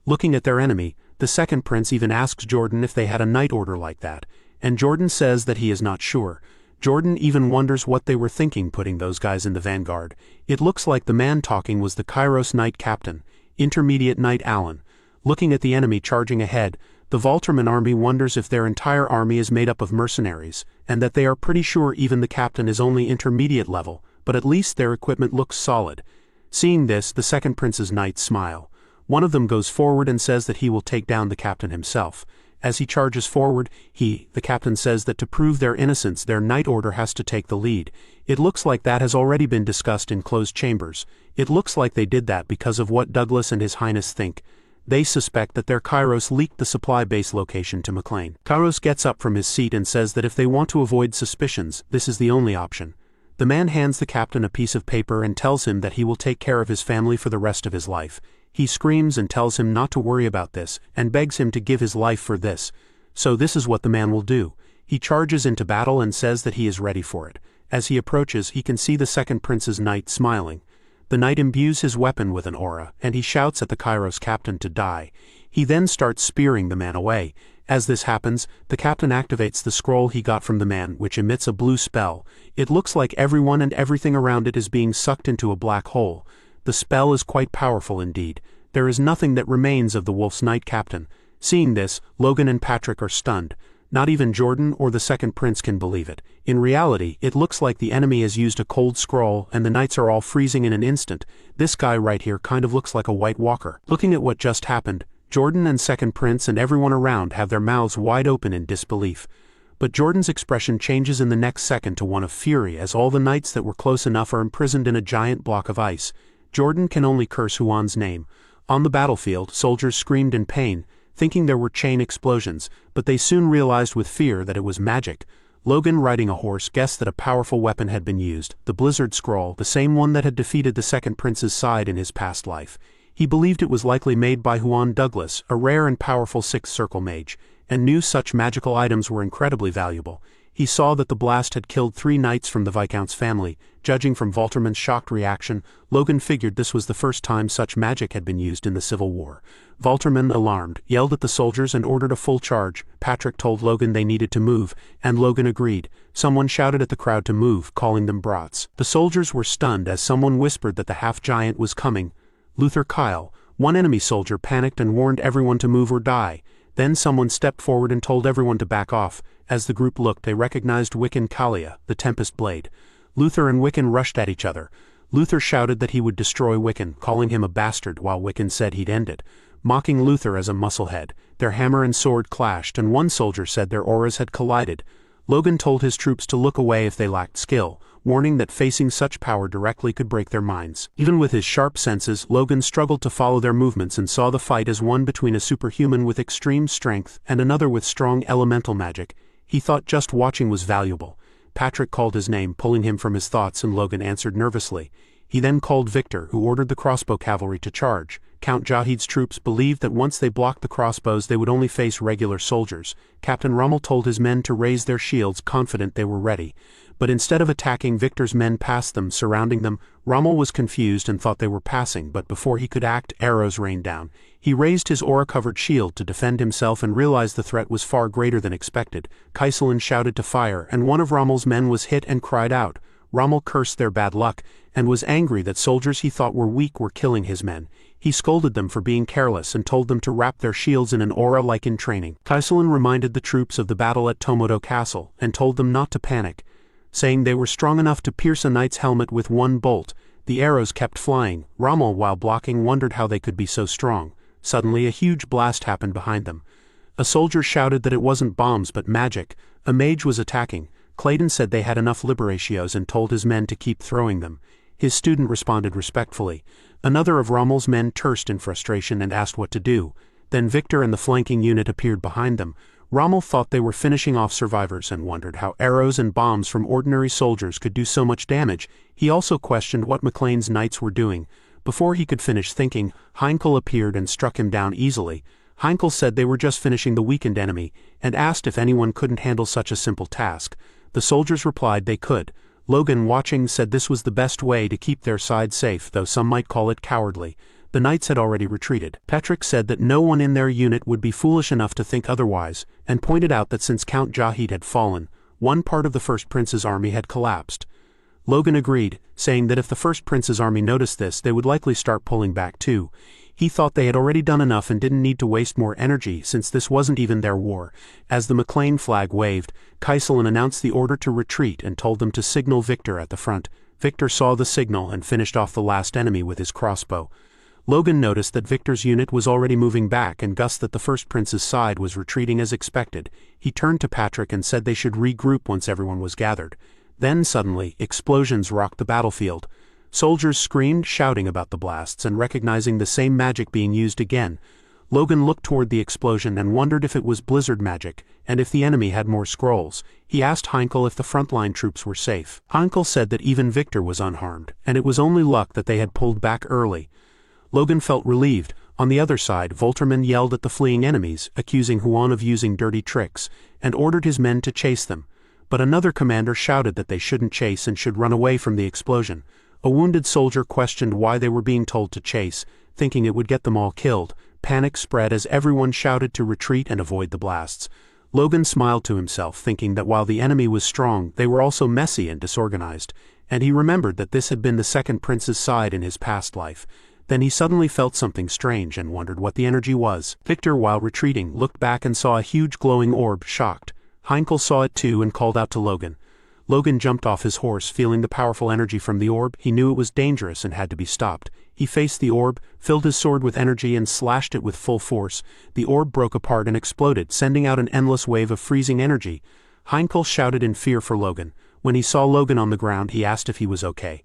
Looking at their enemy, the second prince even asks Jordan if they had a night order like that, and Jordan says that he is not sure. Jordan even wonders what they were thinking putting those guys in the vanguard. It looks like the man talking was the Kairos Knight Captain, Intermediate Knight Allen. Looking at the enemy charging ahead, the Valterman army wonders if their entire army is made up of mercenaries, and that they are pretty sure even the captain is only intermediate level, but at least their equipment looks solid. Seeing this, the second prince's knights smile. One of them goes forward and says that he will take down the captain himself. As he charges forward, the captain says that to prove their innocence, their knight order has to take the lead. It looks like that has already been discussed in closed chambers. It looks like they did that because of what Douglas and His Highness think. They suspect that their Kairos leaked the supply base location to McLean. Kairos gets up from his seat and says that if they want to avoid suspicions, this is the only option. The man hands the captain a piece of paper and tells him that he will take care of his family for the rest of his life. He screams and tells him not to worry about this, and begs him to give his life for this. So this is what the man will do. He charges into battle and says that he is ready for it. As he approaches, he can see the second prince's knight smiling. The knight imbues his weapon with an aura, and he shouts at the Kairos captain to die. He then starts spearing the man away. As this happens, the captain activates the scroll he got from the man, which emits a blue spell. It looks like everyone and everything around it is being sucked into a black hole. The spell is quite powerful indeed. There is nothing that remains of the Wolf's Knight Captain. Seeing this, Logan and Patrick are stunned. Not even Jordan or the second prince can believe it. In reality, it looks like the enemy has used a cold scroll and the knights are all freezing in an instant. This guy right here kind of looks like a White Walker. Looking at what just happened, Jordan and second prince and everyone around have their mouths wide open in disbelief. But Jordan's expression changes in the next second to one of fury as all the knights that were close enough are imprisoned in a giant block of ice. Jordan can only curse Huan's name. On the battlefield, soldiers screamed in pain, thinking there were chain explosions, but they soon realized with fear that it was magic. Logan, riding a horse, guessed that a powerful weapon had been used, the Blizzard Scroll, the same one that had defeated the second prince's side in his past life. He believed it was likely made by Huan Douglas, a rare and powerful Sixth Circle mage, and knew such magical items were incredibly valuable. He saw that the blast had killed 3 knights from the Viscount's family. Judging from Valterman's shocked reaction, Logan figured this was the first time such magic had been used in the Civil War. Valterman, alarmed, yelled at the soldiers and ordered a full charge. Patrick told Logan they needed to move, and Logan agreed. Someone shouted at the crowd to move, calling them brats. The soldiers were stunned as someone whispered that the half-giant was coming. Luther Kyle, one enemy soldier, panicked and warned everyone to move or die. Then someone stepped forward and told everyone to back off. As the group looked, they recognized Wiccan Kalia, the Tempest Blade. Luther and Wiccan rushed at each other. Luther shouted that he would destroy Wiccan, calling him a bastard, while Wiccan said he'd end it, mocking Luther as a musclehead. Their hammer and sword clashed, and one soldier said their auras had collided. Logan told his troops to look away if they lacked skill. warning that facing such power directly could break their minds. Even with his sharp senses, Logan struggled to follow their movements and saw the fight as one between a superhuman with extreme strength and another with strong elemental magic. He thought just watching was valuable. Patrick called his name, pulling him from his thoughts, and Logan answered nervously. He then called Victor, who ordered the crossbow cavalry to charge. Count Jahid's troops believed that once they blocked the crossbows they would only face regular soldiers. Captain Rommel told his men to raise their shields, confident they were ready. But instead of attacking, Victor's men passed them, surrounding them. Rommel was confused and thought they were passing, but before he could act, arrows rained down. He raised his aura-covered shield to defend himself and realized the threat was far greater than expected. Kaiselin shouted to fire, and one of Rommel's men was hit and cried out. Rommel cursed their bad luck, and was angry that soldiers he thought were weak were killing his men. He scolded them for being careless and told them to wrap their shields in an aura like in training. Kaiselin reminded the troops of the battle at Tomodo Castle, and told them not to panic, saying they were strong enough to pierce a knight's helmet with one bolt. The arrows kept flying. Rommel, while blocking, wondered how they could be so strong. Suddenly a huge blast happened behind them. A soldier shouted that it wasn't bombs but magic. A mage was attacking. Clayton said they had enough liberatios and told his men to keep throwing them. His student responded respectfully. Another of Rommel's men cursed in frustration and asked what to do. Then Victor and the flanking unit appeared behind them. Rommel thought they were finishing off survivors and wondered how arrows and bombs from ordinary soldiers could do so much damage. He also questioned what McLean's knights were doing. Before he could finish thinking, Heinkel appeared and struck him down easily. Heinkel said they were just finishing the weakened enemy, and asked if anyone couldn't handle such a simple task. The soldiers replied they could. Logan, watching, said this was the best way to keep their side safe, though some might call it cowardly. The knights had already retreated. Patrick said that no one in their unit would be foolish enough to think otherwise, and pointed out that since Count Jahid had fallen, one part of the First Prince's army had collapsed. Logan agreed, saying that if the First Prince's army noticed this they would likely start pulling back too. He thought they had already done enough and didn't need to waste more energy since this wasn't even their war. As the McLean flag waved, Kaiselin announced the order to retreat and told them to signal Victor at the front. Victor saw the signal and finished off the last enemy with his crossbow. Logan noticed that Victor's unit was already moving back and guessed that the First Prince's side was retreating as expected. He turned to Patrick and said they should regroup once everyone was gathered. Then suddenly, explosions rocked the battlefield. Soldiers screamed, shouting about the blasts and recognizing the same magic being used again. Logan looked toward the explosion and wondered if it was blizzard magic, and if the enemy had more scrolls. He asked Heinkel if the frontline troops were safe. Heinkel said that even Victor was unharmed, and it was only luck that they had pulled back early. Logan felt relieved. On the other side, Volterman yelled at the fleeing enemies, accusing Huan of using dirty tricks, and ordered his men to chase them. But another commander shouted that they shouldn't chase and should run away from the explosion. A wounded soldier questioned why they were being told to chase, thinking it would get them all killed. Panic spread as everyone shouted to retreat and avoid the blasts. Logan smiled to himself, thinking that while the enemy was strong, they were also messy and disorganized, and he remembered that this had been the Second Prince's side in his past life. Then he suddenly felt something strange and wondered what the energy was. Victor, while retreating, looked back and saw a huge glowing orb, shocked. Heinkel saw it too and called out to Logan. Logan jumped off his horse, feeling the powerful energy from the orb. He knew it was dangerous and had to be stopped. He faced the orb, filled his sword with energy and slashed it with full force. The orb broke apart and exploded, sending out an endless wave of freezing energy. Heinkel shouted in fear for Logan. When he saw Logan on the ground, he asked if he was okay.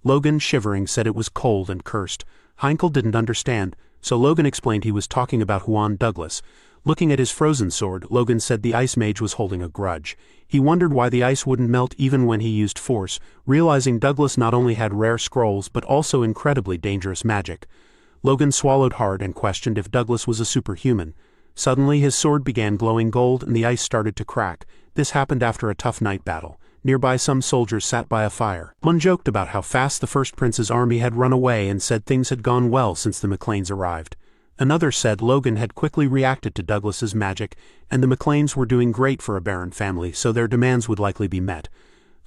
Logan, shivering, said it was cold and cursed. Heinkel didn't understand, so Logan explained he was talking about Juan Douglas. Looking at his frozen sword, Logan said the ice mage was holding a grudge. He wondered why the ice wouldn't melt even when he used force, realizing Douglas not only had rare scrolls but also incredibly dangerous magic. Logan swallowed hard and questioned if Douglas was a superhuman. Suddenly his sword began glowing gold and the ice started to crack. This happened after a tough night battle. Nearby some soldiers sat by a fire. One joked about how fast the First Prince's army had run away and said things had gone well since the McLeans arrived. Another said Logan had quickly reacted to Douglas's magic, and the McLeans were doing great for a Baron family, so their demands would likely be met.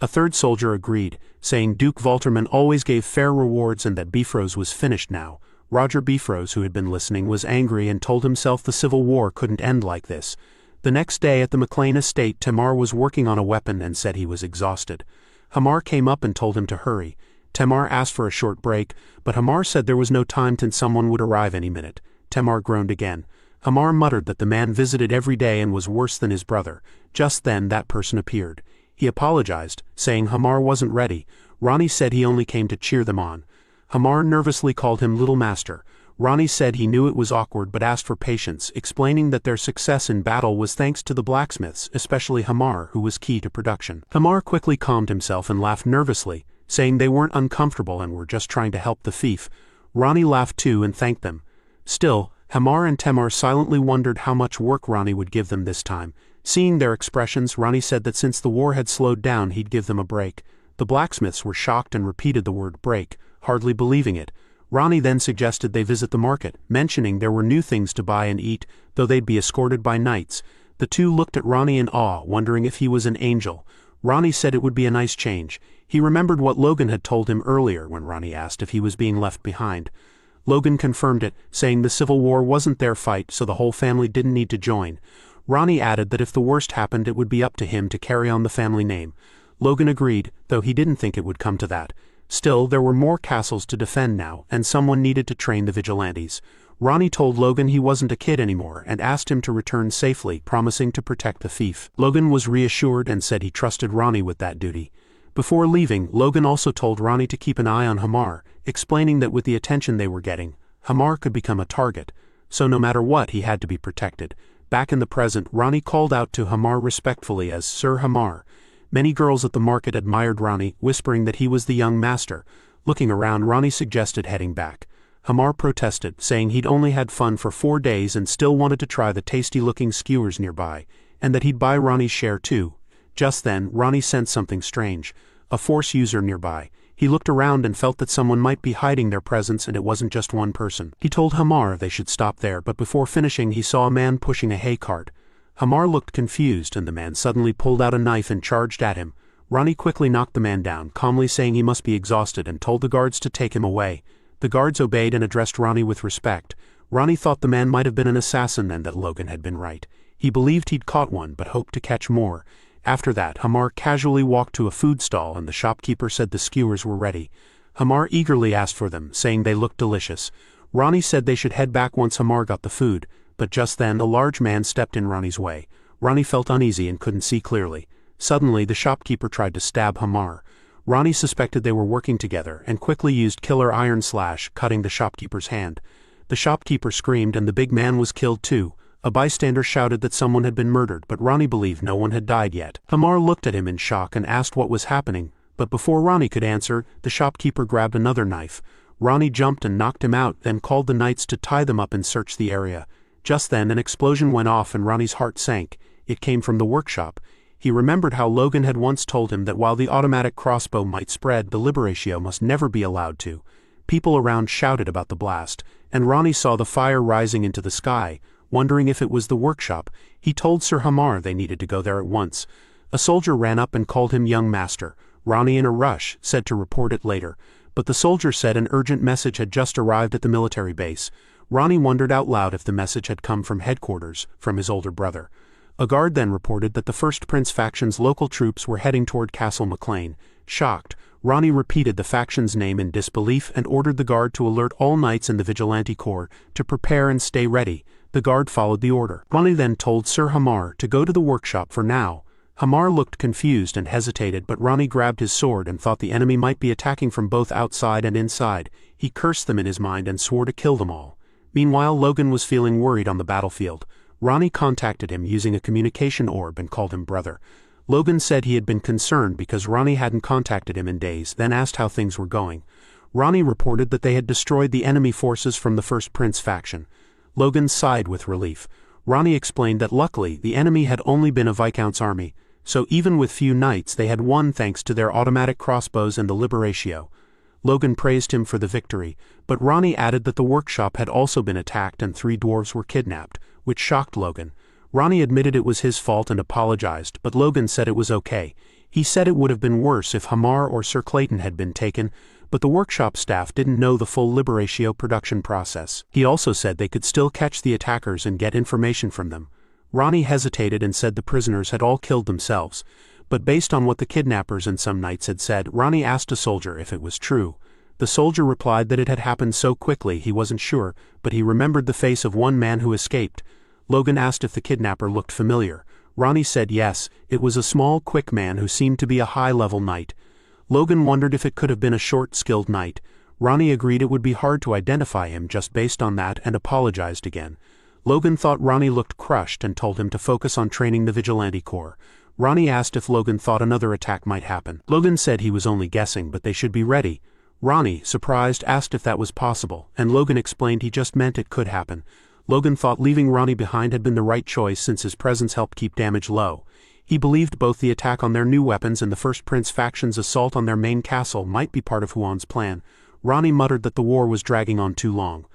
A third soldier agreed, saying Duke Volterman always gave fair rewards and that Bifrost was finished now. Roger Bifrost, who had been listening, was angry and told himself the Civil War couldn't end like this. The next day at the McLean estate, Tamar was working on a weapon and said he was exhausted. Hamar came up and told him to hurry. Tamar asked for a short break, but Hamar said there was no time since someone would arrive any minute. Tamar groaned again. Hamar muttered that the man visited every day and was worse than his brother. Just then that person appeared. He apologized, saying Hamar wasn't ready. Ronnie said he only came to cheer them on. Hamar nervously called him Little Master. Ronnie said he knew it was awkward but asked for patience, explaining that their success in battle was thanks to the blacksmiths, especially Hamar, who was key to production. Hamar quickly calmed himself and laughed nervously, saying they weren't uncomfortable and were just trying to help the thief. Ronnie laughed too and thanked them. Still, Hamar and Temar silently wondered how much work Ronnie would give them this time. Seeing their expressions, Ronnie said that since the war had slowed down he'd give them a break. The blacksmiths were shocked and repeated the word break, hardly believing it. Ronnie then suggested they visit the market, mentioning there were new things to buy and eat, though they'd be escorted by knights. The two looked at Ronnie in awe, wondering if he was an angel. Ronnie said it would be a nice change. He remembered what Logan had told him earlier when Ronnie asked if he was being left behind. Logan confirmed it, saying the Civil War wasn't their fight, so the whole family didn't need to join. Ronnie added that if the worst happened it would be up to him to carry on the family name. Logan agreed, though he didn't think it would come to that. Still, there were more castles to defend now, and someone needed to train the vigilantes. Ronnie told Logan he wasn't a kid anymore and asked him to return safely, promising to protect the thief. Logan was reassured and said he trusted Ronnie with that duty. Before leaving, Logan also told Ronnie to keep an eye on Hamar, explaining that with the attention they were getting, Hamar could become a target, so no matter what he had to be protected. Back in the present, Ronnie called out to Hamar respectfully as Sir Hamar. Many girls at the market admired Ronnie, whispering that he was the young master. Looking around, Ronnie suggested heading back. Hamar protested, saying he'd only had fun for 4 days and still wanted to try the tasty-looking skewers nearby, and that he'd buy Ronnie's share too. Just then, Ronnie sensed something strange. A force user nearby. He looked around and felt that someone might be hiding their presence, and it wasn't just one person. He told Hamar they should stop there, but before finishing he saw a man pushing a hay cart. Hamar looked confused, and the man suddenly pulled out a knife and charged at him. Ronnie quickly knocked the man down, calmly saying he must be exhausted, and told the guards to take him away. The guards obeyed and addressed Ronnie with respect. Ronnie thought the man might have been an assassin and that Logan had been right. He believed he'd caught one, but hoped to catch more. After that, Hamar casually walked to a food stall and the shopkeeper said the skewers were ready. Hamar eagerly asked for them, saying they looked delicious. Ronnie said they should head back once Hamar got the food, but just then a large man stepped in Ronnie's way. Ronnie felt uneasy and couldn't see clearly. Suddenly, the shopkeeper tried to stab Hamar. Ronnie suspected they were working together and quickly used killer iron slash, cutting the shopkeeper's hand. The shopkeeper screamed and the big man was killed too. A bystander shouted that someone had been murdered, but Ronnie believed no one had died yet. Hamar looked at him in shock and asked what was happening, but before Ronnie could answer, the shopkeeper grabbed another knife. Ronnie jumped and knocked him out, then called the knights to tie them up and search the area. Just then an explosion went off and Ronnie's heart sank. It came from the workshop. He remembered how Logan had once told him that while the automatic crossbow might spread, the liberatio must never be allowed to. People around shouted about the blast, and Ronnie saw the fire rising into the sky. Wondering if it was the workshop, he told Sir Hamar they needed to go there at once. A soldier ran up and called him young master. Ronnie, in a rush, said to report it later, but the soldier said an urgent message had just arrived at the military base. Ronnie wondered out loud if the message had come from headquarters, from his older brother. A guard then reported that the First Prince faction's local troops were heading toward Castle McLean. Shocked, Ronnie repeated the faction's name in disbelief and ordered the guard to alert all knights in the Vigilante Corps to prepare and stay ready. The guard followed the order. Ronnie then told Sir Hamar to go to the workshop for now. Hamar looked confused and hesitated, but Ronnie grabbed his sword and thought the enemy might be attacking from both outside and inside. He cursed them in his mind and swore to kill them all. Meanwhile, Logan was feeling worried on the battlefield. Ronnie contacted him using a communication orb and called him brother. Logan said he had been concerned because Ronnie hadn't contacted him in days, then asked how things were going. Ronnie reported that they had destroyed the enemy forces from the First Prince faction. Logan sighed with relief. Ronnie explained that luckily the enemy had only been a Viscount's army, so even with few knights they had won thanks to their automatic crossbows and the liberatio. Logan praised him for the victory, but Ronnie added that the workshop had also been attacked and 3 dwarves were kidnapped, which shocked Logan. Ronnie admitted it was his fault and apologized, but Logan said it was okay. He said it would have been worse if Hamar or Sir Clayton had been taken, but the workshop staff didn't know the full liberatio production process. He also said they could still catch the attackers and get information from them. Ronnie hesitated and said the prisoners had all killed themselves, but based on what the kidnappers and some knights had said, Ronnie asked a soldier if it was true. The soldier replied that it had happened so quickly he wasn't sure, but he remembered the face of one man who escaped. Logan asked if the kidnapper looked familiar. Ronnie said yes, it was a small, quick man who seemed to be a high-level knight. Logan wondered if it could have been a short, skilled knight. Ronnie agreed it would be hard to identify him just based on that and apologized again. Logan thought Ronnie looked crushed and told him to focus on training the vigilante corps. Ronnie asked if Logan thought another attack might happen. Logan said he was only guessing, but they should be ready. Ronnie, surprised, asked if that was possible, and Logan explained he just meant it could happen. Logan thought leaving Ronnie behind had been the right choice since his presence helped keep damage low. He believed both the attack on their new weapons and the First Prince faction's assault on their main castle might be part of Huan's plan. Ronnie muttered that the war was dragging on too long.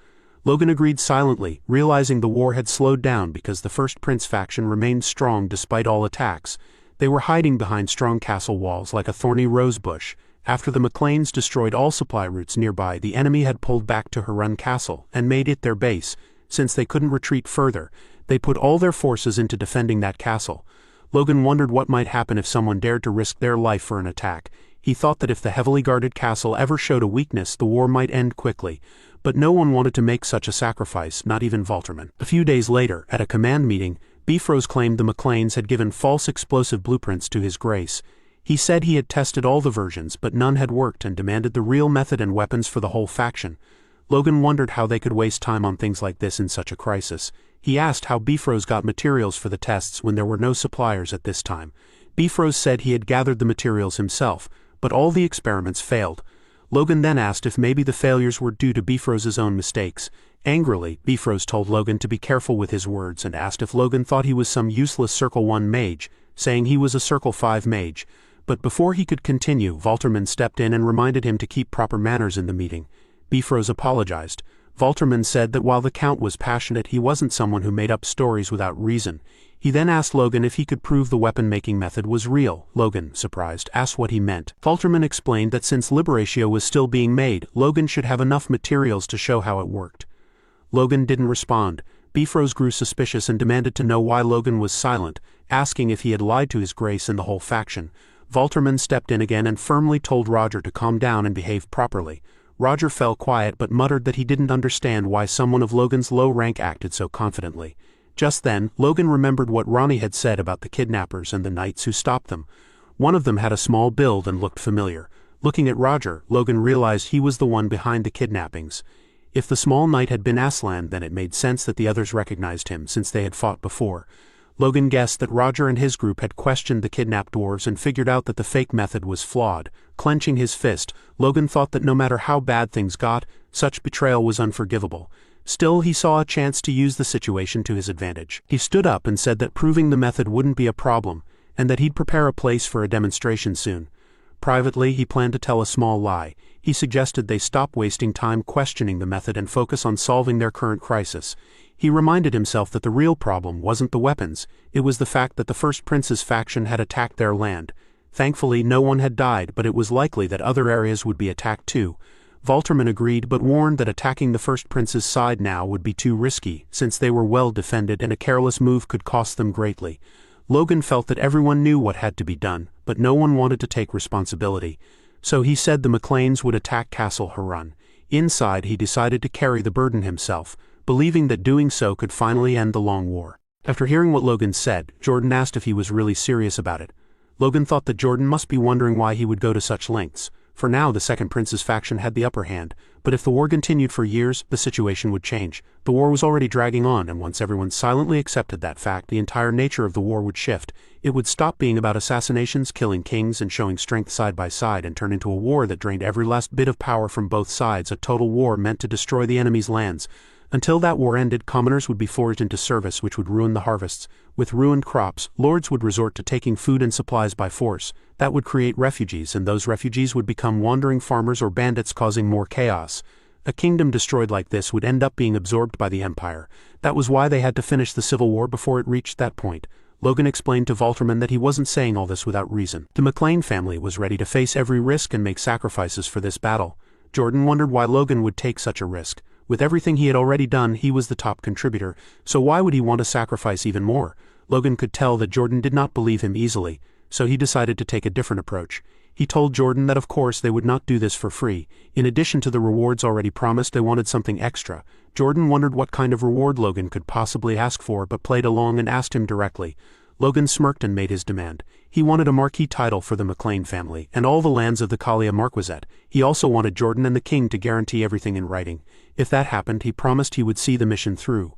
Logan agreed silently, realizing the war had slowed down because the First Prince faction remained strong despite all attacks. They were hiding behind strong castle walls like a thorny rose bush. After the McLeans destroyed all supply routes nearby, the enemy had pulled back to Harun Castle and made it their base. Since they couldn't retreat further, they put all their forces into defending that castle. Logan wondered what might happen if someone dared to risk their life for an attack. He thought that if the heavily guarded castle ever showed a weakness, the war might end quickly. But no one wanted to make such a sacrifice, not even Valterman. A few days later, at a command meeting, Bifrost claimed the McLeans had given false explosive blueprints to his grace. He said he had tested all the versions, but none had worked, and demanded the real method and weapons for the whole faction. Logan wondered how they could waste time on things like this in such a crisis. He asked how Bifrost got materials for the tests when there were no suppliers at this time. Bifrost said he had gathered the materials himself, but all the experiments failed. Logan then asked if maybe the failures were due to Bifrost's own mistakes. Angrily, Bifrost told Logan to be careful with his words and asked if Logan thought he was some useless Circle 1 mage, saying he was a Circle 5 mage. But before he could continue, Valterman stepped in and reminded him to keep proper manners in the meeting. Bifrost apologized. Valterman said that while the Count was passionate, he wasn't someone who made up stories without reason. He then asked Logan if he could prove the weapon-making method was real. Logan, surprised, asked what he meant. Valterman explained that since Liberatio was still being made, Logan should have enough materials to show how it worked. Logan didn't respond. Bifrost grew suspicious and demanded to know why Logan was silent, asking if he had lied to his grace and the whole faction. Valterman stepped in again and firmly told Roger to calm down and behave properly. Roger fell quiet but muttered that he didn't understand why someone of Logan's low rank acted so confidently. Just then, Logan remembered what Ronnie had said about the kidnappers and the knights who stopped them. One of them had a small build and looked familiar. Looking at Roger, Logan realized he was the one behind the kidnappings. If the small knight had been Aslan, then it made sense that the others recognized him since they had fought before. Logan guessed that Roger and his group had questioned the kidnapped dwarves and figured out that the fake method was flawed. Clenching his fist, Logan thought that no matter how bad things got, such betrayal was unforgivable. Still, he saw a chance to use the situation to his advantage. He stood up and said that proving the method wouldn't be a problem, and that he'd prepare a place for a demonstration soon. Privately, he planned to tell a small lie. He suggested they stop wasting time questioning the method and focus on solving their current crisis. He reminded himself that the real problem wasn't the weapons, it was the fact that the First Prince's faction had attacked their land. Thankfully, no one had died, but it was likely that other areas would be attacked too. Valterman agreed but warned that attacking the First Prince's side now would be too risky, since they were well defended and a careless move could cost them greatly. Logan felt that everyone knew what had to be done, but no one wanted to take responsibility. So he said the McLeans would attack Castle Harun. Inside, he decided to carry the burden himself, believing that doing so could finally end the long war. After hearing what Logan said, Jordan asked if he was really serious about it. Logan thought that Jordan must be wondering why he would go to such lengths. For now, the Second Prince's faction had the upper hand, but if the war continued for years, the situation would change. The war was already dragging on, and once everyone silently accepted that fact, the entire nature of the war would shift. It would stop being about assassinations, killing kings, and showing strength side by side, and turn into a war that drained every last bit of power from both sides, a total war meant to destroy the enemy's lands. Until that war ended, commoners would be forced into service, which would ruin the harvests. With ruined crops, lords would resort to taking food and supplies by force. That would create refugees, and those refugees would become wandering farmers or bandits, causing more chaos. A kingdom destroyed like this would end up being absorbed by the Empire. That was why they had to finish the Civil War before it reached that point. Logan explained to Valterman that he wasn't saying all this without reason. The McLean family was ready to face every risk and make sacrifices for this battle. Jordan wondered why Logan would take such a risk. With everything he had already done, he was the top contributor, so why would he want to sacrifice even more? Logan could tell that Jordan did not believe him easily, so he decided to take a different approach. He told Jordan that of course they would not do this for free. In addition to the rewards already promised, they wanted something extra. Jordan wondered what kind of reward Logan could possibly ask for, but played along and asked him directly. Logan smirked and made his demand. He wanted a marquee title for the McLean family and all the lands of the Kalia Marquisate. He also wanted Jordan and the king to guarantee everything in writing. If that happened, he promised he would see the mission through.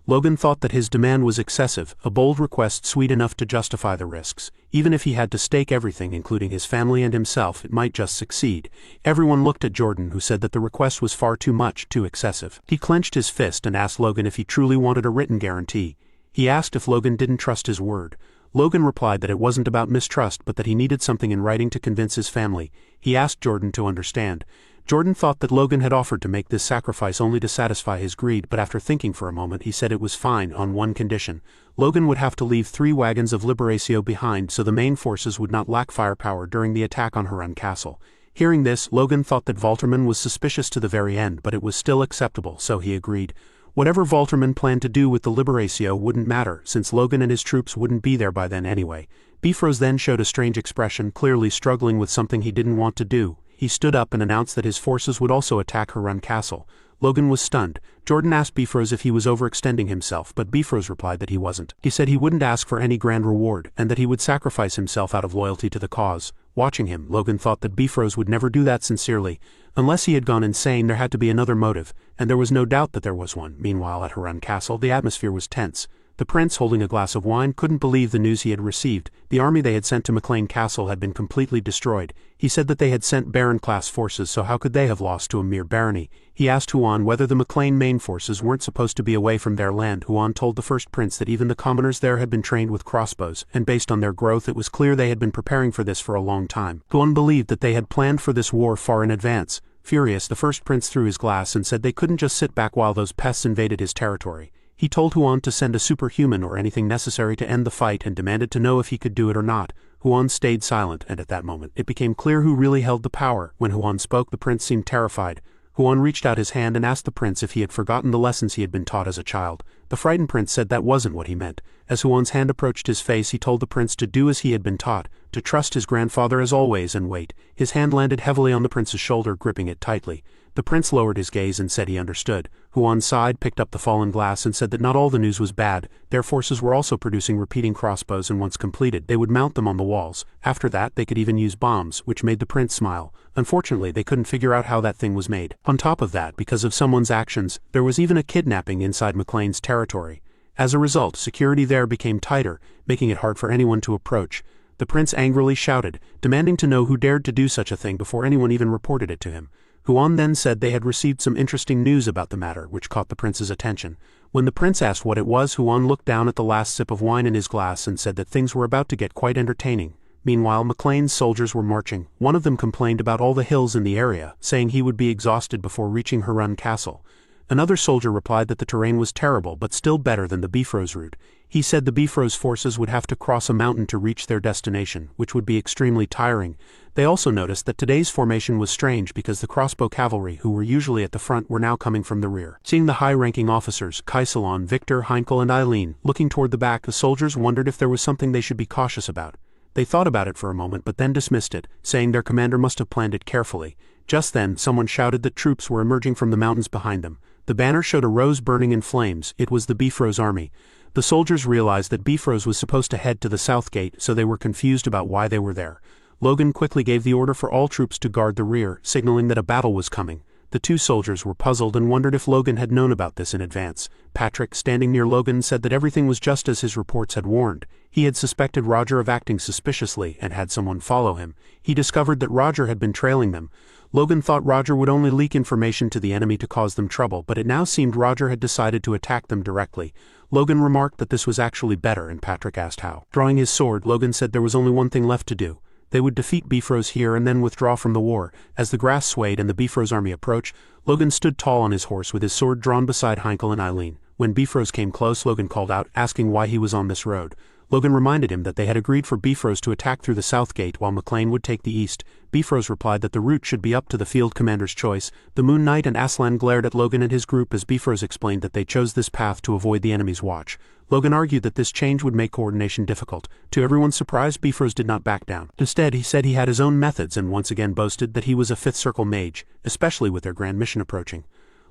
Logan thought that his demand was excessive, a bold request sweet enough to justify the risks. Even if he had to stake everything, including his family and himself, it might just succeed. Everyone looked at Jordan, who said that the request was far too much, too excessive. He clenched his fist and asked Logan if he truly wanted a written guarantee. He asked if Logan didn't trust his word. Logan replied that it wasn't about mistrust but that he needed something in writing to convince his family. He asked Jordan to understand. Jordan thought that Logan had offered to make this sacrifice only to satisfy his greed, but after thinking for a moment he said it was fine on one condition. Logan would have to leave 3 wagons of Regressor behind so the main forces would not lack firepower during the attack on Harun Castle. Hearing this, Logan thought that Valterman was suspicious to the very end, but it was still acceptable, so he agreed. Whatever Valterman planned to do with the Regressor wouldn't matter, since Logan and his troops wouldn't be there by then anyway. Bifrost then showed a strange expression, clearly struggling with something he didn't want to do. He stood up and announced that his forces would also attack Harun Castle. Logan was stunned. Jordan asked Bifrost if he was overextending himself, but Bifrost replied that he wasn't. He said he wouldn't ask for any grand reward, and that he would sacrifice himself out of loyalty to the cause. Watching him, Logan thought that Bifrost would never do that sincerely. Unless he had gone insane, there had to be another motive, and there was no doubt that there was one. Meanwhile, at Harun Castle, the atmosphere was tense. The prince, holding a glass of wine, couldn't believe the news he had received. The army they had sent to McLean Castle had been completely destroyed. He said that they had sent Baron-class forces, so how could they have lost to a mere barony? He asked Huan whether the McLean main forces weren't supposed to be away from their land. Huan told the first prince that even the commoners there had been trained with crossbows, and based on their growth it was clear they had been preparing for this for a long time. Huan believed that they had planned for this war far in advance. Furious, the first prince threw his glass and said they couldn't just sit back while those pests invaded his territory. He told Huan to send a superhuman or anything necessary to end the fight and demanded to know if he could do it or not. Huan stayed silent, and at that moment it became clear who really held the power. When Huan spoke, the prince seemed terrified. Huan reached out his hand and asked the prince if he had forgotten the lessons he had been taught as a child. The frightened prince said that wasn't what he meant. As Huan's hand approached his face, he told the prince to do as he had been taught, to trust his grandfather as always and wait. His hand landed heavily on the prince's shoulder, gripping it tightly. The prince lowered his gaze and said he understood. Huan sighed, picked up the fallen glass and said that not all the news was bad. Their forces were also producing repeating crossbows, and once completed, they would mount them on the walls. After that, they could even use bombs, which made the prince smile. Unfortunately, they couldn't figure out how that thing was made. On top of that, because of someone's actions, there was even a kidnapping inside McLean's territory. As a result, security there became tighter, making it hard for anyone to approach. The prince angrily shouted, demanding to know who dared to do such a thing before anyone even reported it to him. Huan then said they had received some interesting news about the matter, which caught the prince's attention. When the prince asked what it was, Huan looked down at the last sip of wine in his glass and said that things were about to get quite entertaining. Meanwhile, McLean's soldiers were marching. One of them complained about all the hills in the area, saying he would be exhausted before reaching Harun Castle. Another soldier replied that the terrain was terrible but still better than the Bifrost route. He said the Bifrost forces would have to cross a mountain to reach their destination, which would be extremely tiring. They also noticed that today's formation was strange because the crossbow cavalry, who were usually at the front, were now coming from the rear. Seeing the high-ranking officers, Kaisalon, Victor, Heinkel and Eileen, looking toward the back, the soldiers wondered if there was something they should be cautious about. They thought about it for a moment but then dismissed it, saying their commander must have planned it carefully. Just then, someone shouted that troops were emerging from the mountains behind them. The banner showed a rose burning in flames. It was the Bifrost army. The soldiers realized that Bifrost was supposed to head to the south gate, so they were confused about why they were there. Logan quickly gave the order for all troops to guard the rear, signaling that a battle was coming. The two soldiers were puzzled and wondered if Logan had known about this in advance. Patrick, standing near Logan, said that everything was just as his reports had warned. He had suspected Roger of acting suspiciously and had someone follow him. He discovered that Roger had been trailing them. Logan thought Roger would only leak information to the enemy to cause them trouble, but it now seemed Roger had decided to attack them directly. Logan remarked that this was actually better, and Patrick asked how. Drawing his sword, Logan said there was only one thing left to do. They would defeat Bifrost here and then withdraw from the war. As the grass swayed and the Bifrost army approached, Logan stood tall on his horse with his sword drawn beside Heinkel and Eileen. When Bifrost came close, Logan called out, asking why he was on this road. Logan reminded him that they had agreed for Bifrost to attack through the south gate while McLean would take the east. Bifrost replied that the route should be up to the field commander's choice. The Moon Knight and Aslan glared at Logan and his group as Bifrost explained that they chose this path to avoid the enemy's watch. Logan argued that this change would make coordination difficult. To everyone's surprise, Bifrost did not back down. Instead, he said he had his own methods and once again boasted that he was a fifth circle mage, especially with their grand mission approaching.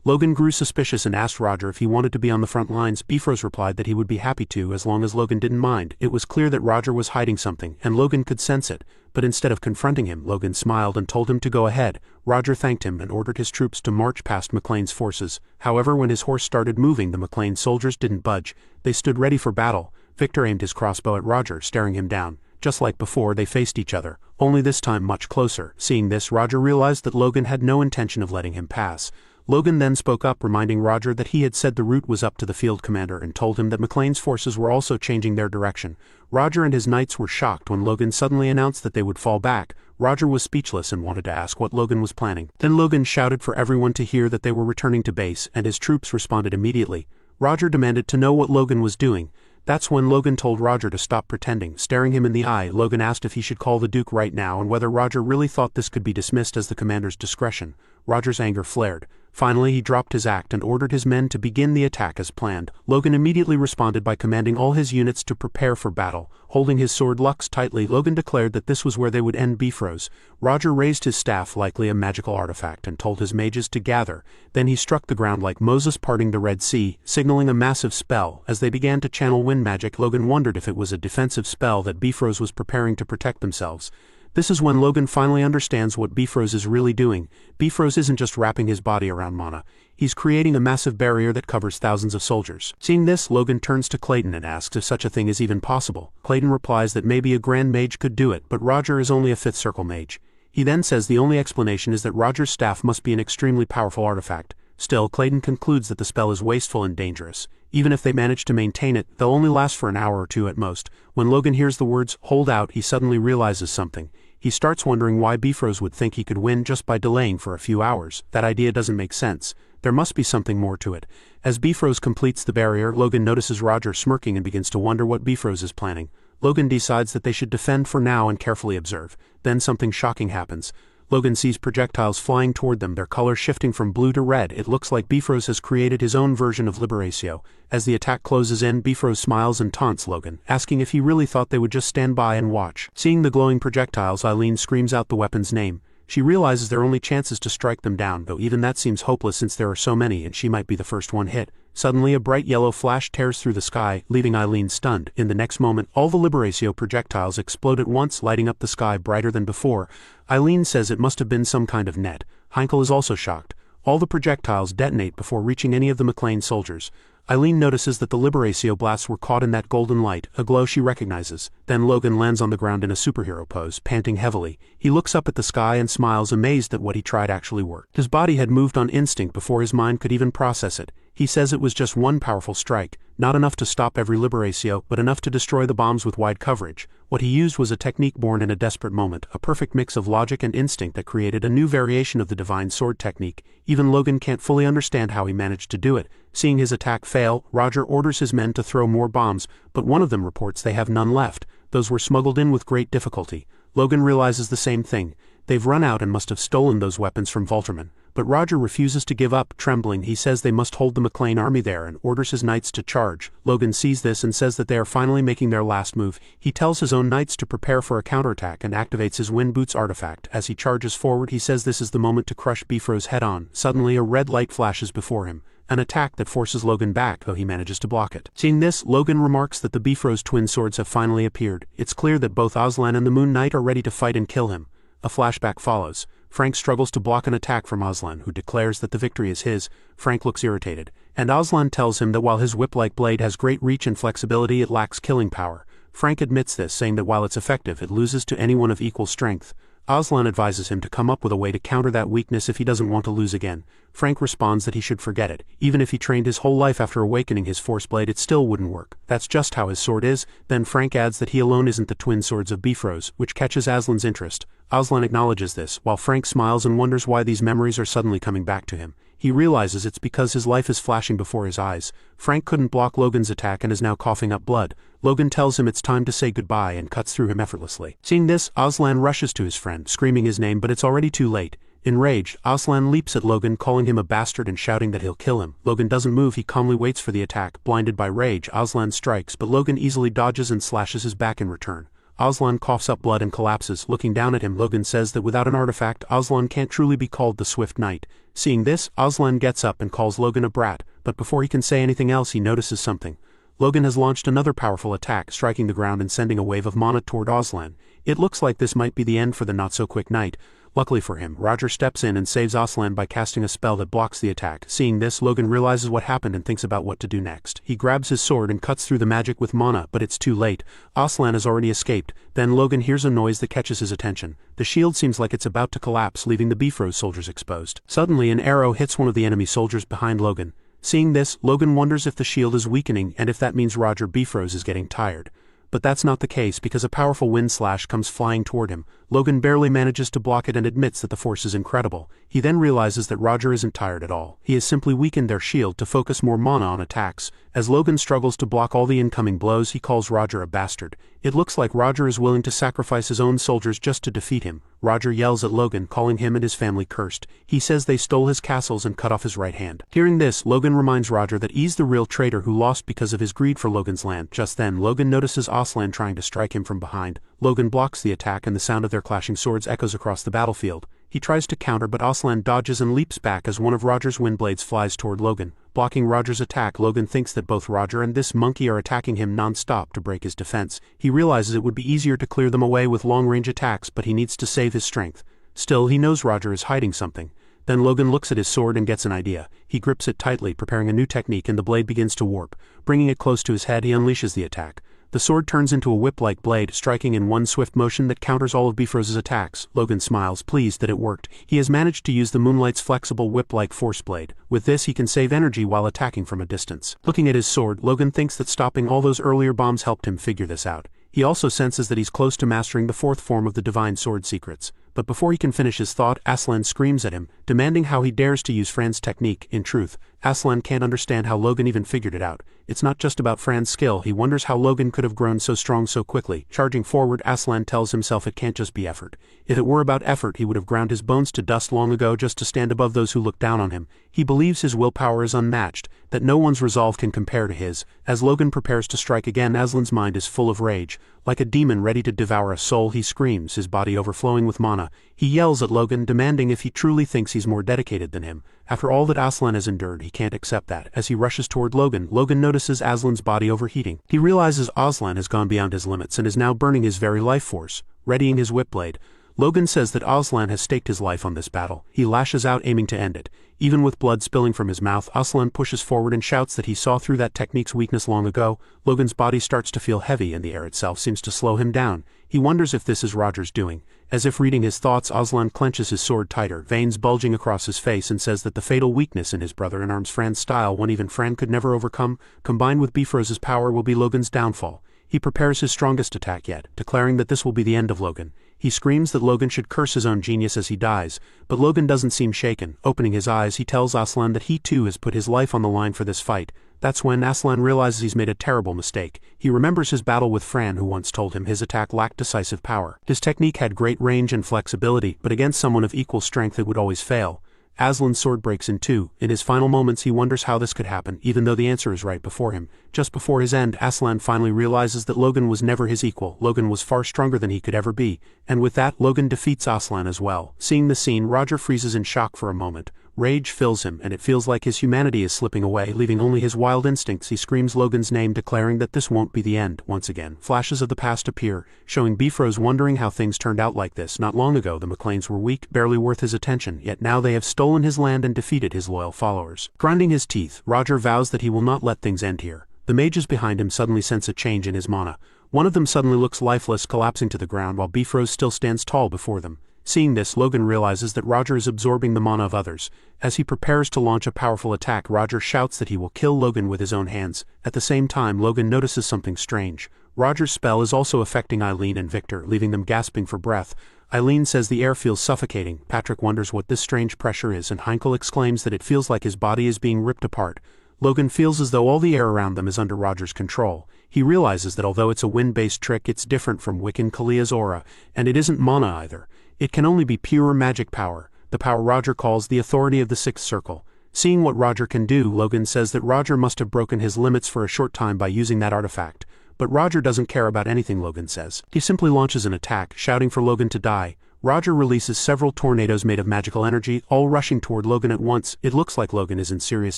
Logan grew suspicious and asked Roger if he wanted to be on the front lines. Bifrost replied that he would be happy to as long as Logan didn't mind. It was clear that Roger was hiding something, and Logan could sense it, but instead of confronting him, Logan smiled and told him to go ahead. Roger thanked him and ordered his troops to march past McLean's forces. However, when his horse started moving, the McLean soldiers didn't budge. They stood ready for battle. Victor aimed his crossbow at Roger, staring him down. Just like before, they faced each other, only this time much closer. Seeing this, Roger realized that Logan had no intention of letting him pass. Logan then spoke up, reminding Roger that he had said the route was up to the field commander, and told him that McLean's forces were also changing their direction. Roger and his knights were shocked when Logan suddenly announced that they would fall back. Roger was speechless and wanted to ask what Logan was planning. Then Logan shouted for everyone to hear that they were returning to base, and his troops responded immediately. Roger demanded to know what Logan was doing. That's when Logan told Roger to stop pretending. Staring him in the eye, Logan asked if he should call the Duke right now and whether Roger really thought this could be dismissed as the commander's discretion. Roger's anger flared. Finally, he dropped his act and ordered his men to begin the attack as planned. Logan immediately responded by commanding all his units to prepare for battle. Holding his sword Lux tightly, Logan declared that this was where they would end Bifrost. Roger raised his staff, likely a magical artifact, and told his mages to gather. Then he struck the ground like Moses parting the Red Sea, signaling a massive spell. As they began to channel wind magic, Logan wondered if it was a defensive spell that Bifrost was preparing to protect themselves. This is when Logan finally understands what Bifrost is really doing. Bifrost isn't just wrapping his body around Mana. He's creating a massive barrier that covers thousands of soldiers. Seeing this, Logan turns to Clayton and asks if such a thing is even possible. Clayton replies that maybe a Grand Mage could do it, but Roger is only a 5th Circle Mage. He then says the only explanation is that Roger's staff must be an extremely powerful artifact. Still, Clayton concludes that the spell is wasteful and dangerous. Even if they manage to maintain it, they'll only last for an hour or two at most. When Logan hears the words, "hold out," he suddenly realizes something. He starts wondering why Bifrost would think he could win just by delaying for a few hours. That idea doesn't make sense. There must be something more to it. As Bifrost completes the barrier, Logan notices Roger smirking and begins to wonder what Bifrost is planning. Logan decides that they should defend for now and carefully observe. Then something shocking happens. Logan sees projectiles flying toward them, their color shifting from blue to red. It looks like Bifrost has created his own version of Regressor. As the attack closes in, Bifrost smiles and taunts Logan, asking if he really thought they would just stand by and watch. Seeing the glowing projectiles, Eileen screams out the weapon's name. She realizes their only chance is to strike them down, though even that seems hopeless since there are so many and she might be the first one hit. Suddenly a bright yellow flash tears through the sky, leaving Eileen stunned. In the next moment, all the Regressor projectiles explode at once, lighting up the sky brighter than before. Eileen says it must have been some kind of net. Heinkel is also shocked. All the projectiles detonate before reaching any of the McLean soldiers. Eileen notices that the Regressor blasts were caught in that golden light, a glow she recognizes. Then Logan lands on the ground in a superhero pose, panting heavily. He looks up at the sky and smiles, amazed that what he tried actually worked. His body had moved on instinct before his mind could even process it. He says it was just one powerful strike, not enough to stop every Regressor, but enough to destroy the bombs with wide coverage. What he used was a technique born in a desperate moment, a perfect mix of logic and instinct that created a new variation of the divine sword technique. Even Logan can't fully understand how he managed to do it. Seeing his attack fail, Roger orders his men to throw more bombs, but one of them reports they have none left. Those were smuggled in with great difficulty. Logan realizes the same thing. They've run out and must have stolen those weapons from Volterman. But Roger refuses to give up. Trembling, he says they must hold the McLean army there and orders his knights to charge. Logan sees this and says that they are finally making their last move. He tells his own knights to prepare for a counterattack and activates his Wind Boots artifact. As he charges forward, he says this is the moment to crush Bifrost head-on. Suddenly a red light flashes before him. An attack that forces Logan back, though he manages to block it. Seeing this, Logan remarks that the Bifrost twin swords have finally appeared. It's clear that both Aslan and the Moon Knight are ready to fight and kill him. A flashback follows. Frank struggles to block an attack from Aslan, who declares that the victory is his. Frank looks irritated, and Aslan tells him that while his whip-like blade has great reach and flexibility, it lacks killing power. Frank admits this, saying that while it's effective, it loses to anyone of equal strength. Aslan advises him to come up with a way to counter that weakness if he doesn't want to lose again. Frank responds that he should forget it. Even if he trained his whole life after awakening his Force Blade, it still wouldn't work. That's just how his sword is. Then Frank adds that he alone isn't the twin swords of Bifrost, which catches Aslan's interest. Aslan acknowledges this, while Frank smiles and wonders why these memories are suddenly coming back to him. He realizes it's because his life is flashing before his eyes. Frank couldn't block Logan's attack and is now coughing up blood. Logan tells him it's time to say goodbye and cuts through him effortlessly. Seeing this, Aslan rushes to his friend, screaming his name, but it's already too late. Enraged, Aslan leaps at Logan, calling him a bastard and shouting that he'll kill him. Logan doesn't move, he calmly waits for the attack. Blinded by rage, Aslan strikes, but Logan easily dodges and slashes his back in return. Aslan coughs up blood and collapses. Looking down at him, Logan says that without an artifact, Aslan can't truly be called the Swift Knight. Seeing this, Aslan gets up and calls Logan a brat, but before he can say anything else he notices something. Logan has launched another powerful attack, striking the ground and sending a wave of mana toward Aslan. It looks like this might be the end for the not-so-quick knight. Luckily for him, Roger steps in and saves Aslan by casting a spell that blocks the attack. Seeing this, Logan realizes what happened and thinks about what to do next. He grabs his sword and cuts through the magic with mana, but it's too late. Aslan has already escaped. Then Logan hears a noise that catches his attention. The shield seems like it's about to collapse, leaving the Bifrost soldiers exposed. Suddenly, an arrow hits one of the enemy soldiers behind Logan. Seeing this, Logan wonders if the shield is weakening and if that means Roger Bifrost is getting tired. But that's not the case because a powerful wind slash comes flying toward him. Logan barely manages to block it and admits that the force is incredible. He then realizes that Roger isn't tired at all. He has simply weakened their shield to focus more mana on attacks. As Logan struggles to block all the incoming blows, he calls Roger a bastard. It looks like Roger is willing to sacrifice his own soldiers just to defeat him. Roger yells at Logan, calling him and his family cursed. He says they stole his castles and cut off his right hand. Hearing this, Logan reminds Roger that he's the real traitor who lost because of his greed for Logan's land. Just then, Logan notices Aslan trying to strike him from behind. Logan blocks the attack and the sound of their clashing swords echoes across the battlefield. He tries to counter, but Aslan dodges and leaps back as one of Roger's wind blades flies toward Logan. Blocking Roger's attack, Logan thinks that both Roger and this monkey are attacking him non-stop to break his defense. He realizes it would be easier to clear them away with long-range attacks, but he needs to save his strength. Still, he knows Roger is hiding something. Then Logan looks at his sword and gets an idea. He grips it tightly, preparing a new technique, and the blade begins to warp. Bringing it close to his head, he unleashes the attack. The sword turns into a whip-like blade, striking in one swift motion that counters all of Bifrost's attacks. Logan smiles, pleased that it worked. He has managed to use the Moonlight's flexible whip-like force blade. With this, he can save energy while attacking from a distance. Looking at his sword, Logan thinks that stopping all those earlier bombs helped him figure this out. He also senses that he's close to mastering the fourth form of the divine sword secrets. But before he can finish his thought, Aslan screams at him, demanding how he dares to use Fran's technique. In truth, Aslan can't understand how Logan even figured it out. It's not just about Fran's skill, he wonders how Logan could have grown so strong so quickly. Charging forward, Aslan tells himself it can't just be effort. If it were about effort, he would have ground his bones to dust long ago just to stand above those who look down on him. He believes his willpower is unmatched, that no one's resolve can compare to his. As Logan prepares to strike again, Aslan's mind is full of rage. Like a demon ready to devour a soul, he screams, his body overflowing with mana. He yells at Logan, demanding if he truly thinks he's more dedicated than him. After all that Aslan has endured, he can't accept that. As he rushes toward Logan, Logan notices Aslan's body overheating. He realizes Aslan has gone beyond his limits and is now burning his very life force, readying his whip blade. Logan says that Aslan has staked his life on this battle. He lashes out, aiming to end it. Even with blood spilling from his mouth, Aslan pushes forward and shouts that he saw through that technique's weakness long ago. Logan's body starts to feel heavy and the air itself seems to slow him down. He wonders if this is Roger's doing. As if reading his thoughts, Aslan clenches his sword tighter, veins bulging across his face, and says that the fatal weakness in his brother-in-arms Fran's style, one even Fran could never overcome, combined with Bifrost's power, will be Logan's downfall. He prepares his strongest attack yet, declaring that this will be the end of Logan. He screams that Logan should curse his own genius as he dies, but Logan doesn't seem shaken. Opening his eyes, he tells Aslan that he too has put his life on the line for this fight. That's when Aslan realizes he's made a terrible mistake. He remembers his battle with Fran, who once told him his attack lacked decisive power. His technique had great range and flexibility, but against someone of equal strength it would always fail. Aslan's sword breaks in two. In his final moments he wonders how this could happen, even though the answer is right before him. Just before his end, Aslan finally realizes that Logan was never his equal. Logan was far stronger than he could ever be, and with that, Logan defeats Aslan as well. Seeing the scene, Roger freezes in shock for a moment. Rage fills him, and it feels like his humanity is slipping away, leaving only his wild instincts. He screams Logan's name, declaring that this won't be the end. Once again, flashes of the past appear, showing Bifrost wondering how things turned out like this. Not long ago, the McLeans were weak, barely worth his attention, yet now they have stolen his land and defeated his loyal followers. Grinding his teeth, Roger vows that he will not let things end here. The mages behind him suddenly sense a change in his mana. One of them suddenly looks lifeless, collapsing to the ground, while Bifrost still stands tall before them. Seeing this, Logan realizes that Roger is absorbing the mana of others. As he prepares to launch a powerful attack, Roger shouts that he will kill Logan with his own hands. At the same time, Logan notices something strange. Roger's spell is also affecting Eileen and Victor, leaving them gasping for breath. Eileen says the air feels suffocating. Patrick wonders what this strange pressure is, and Heinkel exclaims that it feels like his body is being ripped apart. Logan feels as though all the air around them is under Roger's control. He realizes that although it's a wind-based trick, it's different from Wiccan Kalia's aura, and it isn't mana either. It can only be pure magic power, the power Roger calls the authority of the Sixth Circle. Seeing what Roger can do, Logan says that Roger must have broken his limits for a short time by using that artifact. but Roger doesn't care about anything Logan says. He simply launches an attack, shouting for Logan to die. Roger releases several tornadoes made of magical energy, all rushing toward Logan at once. It looks like Logan is in serious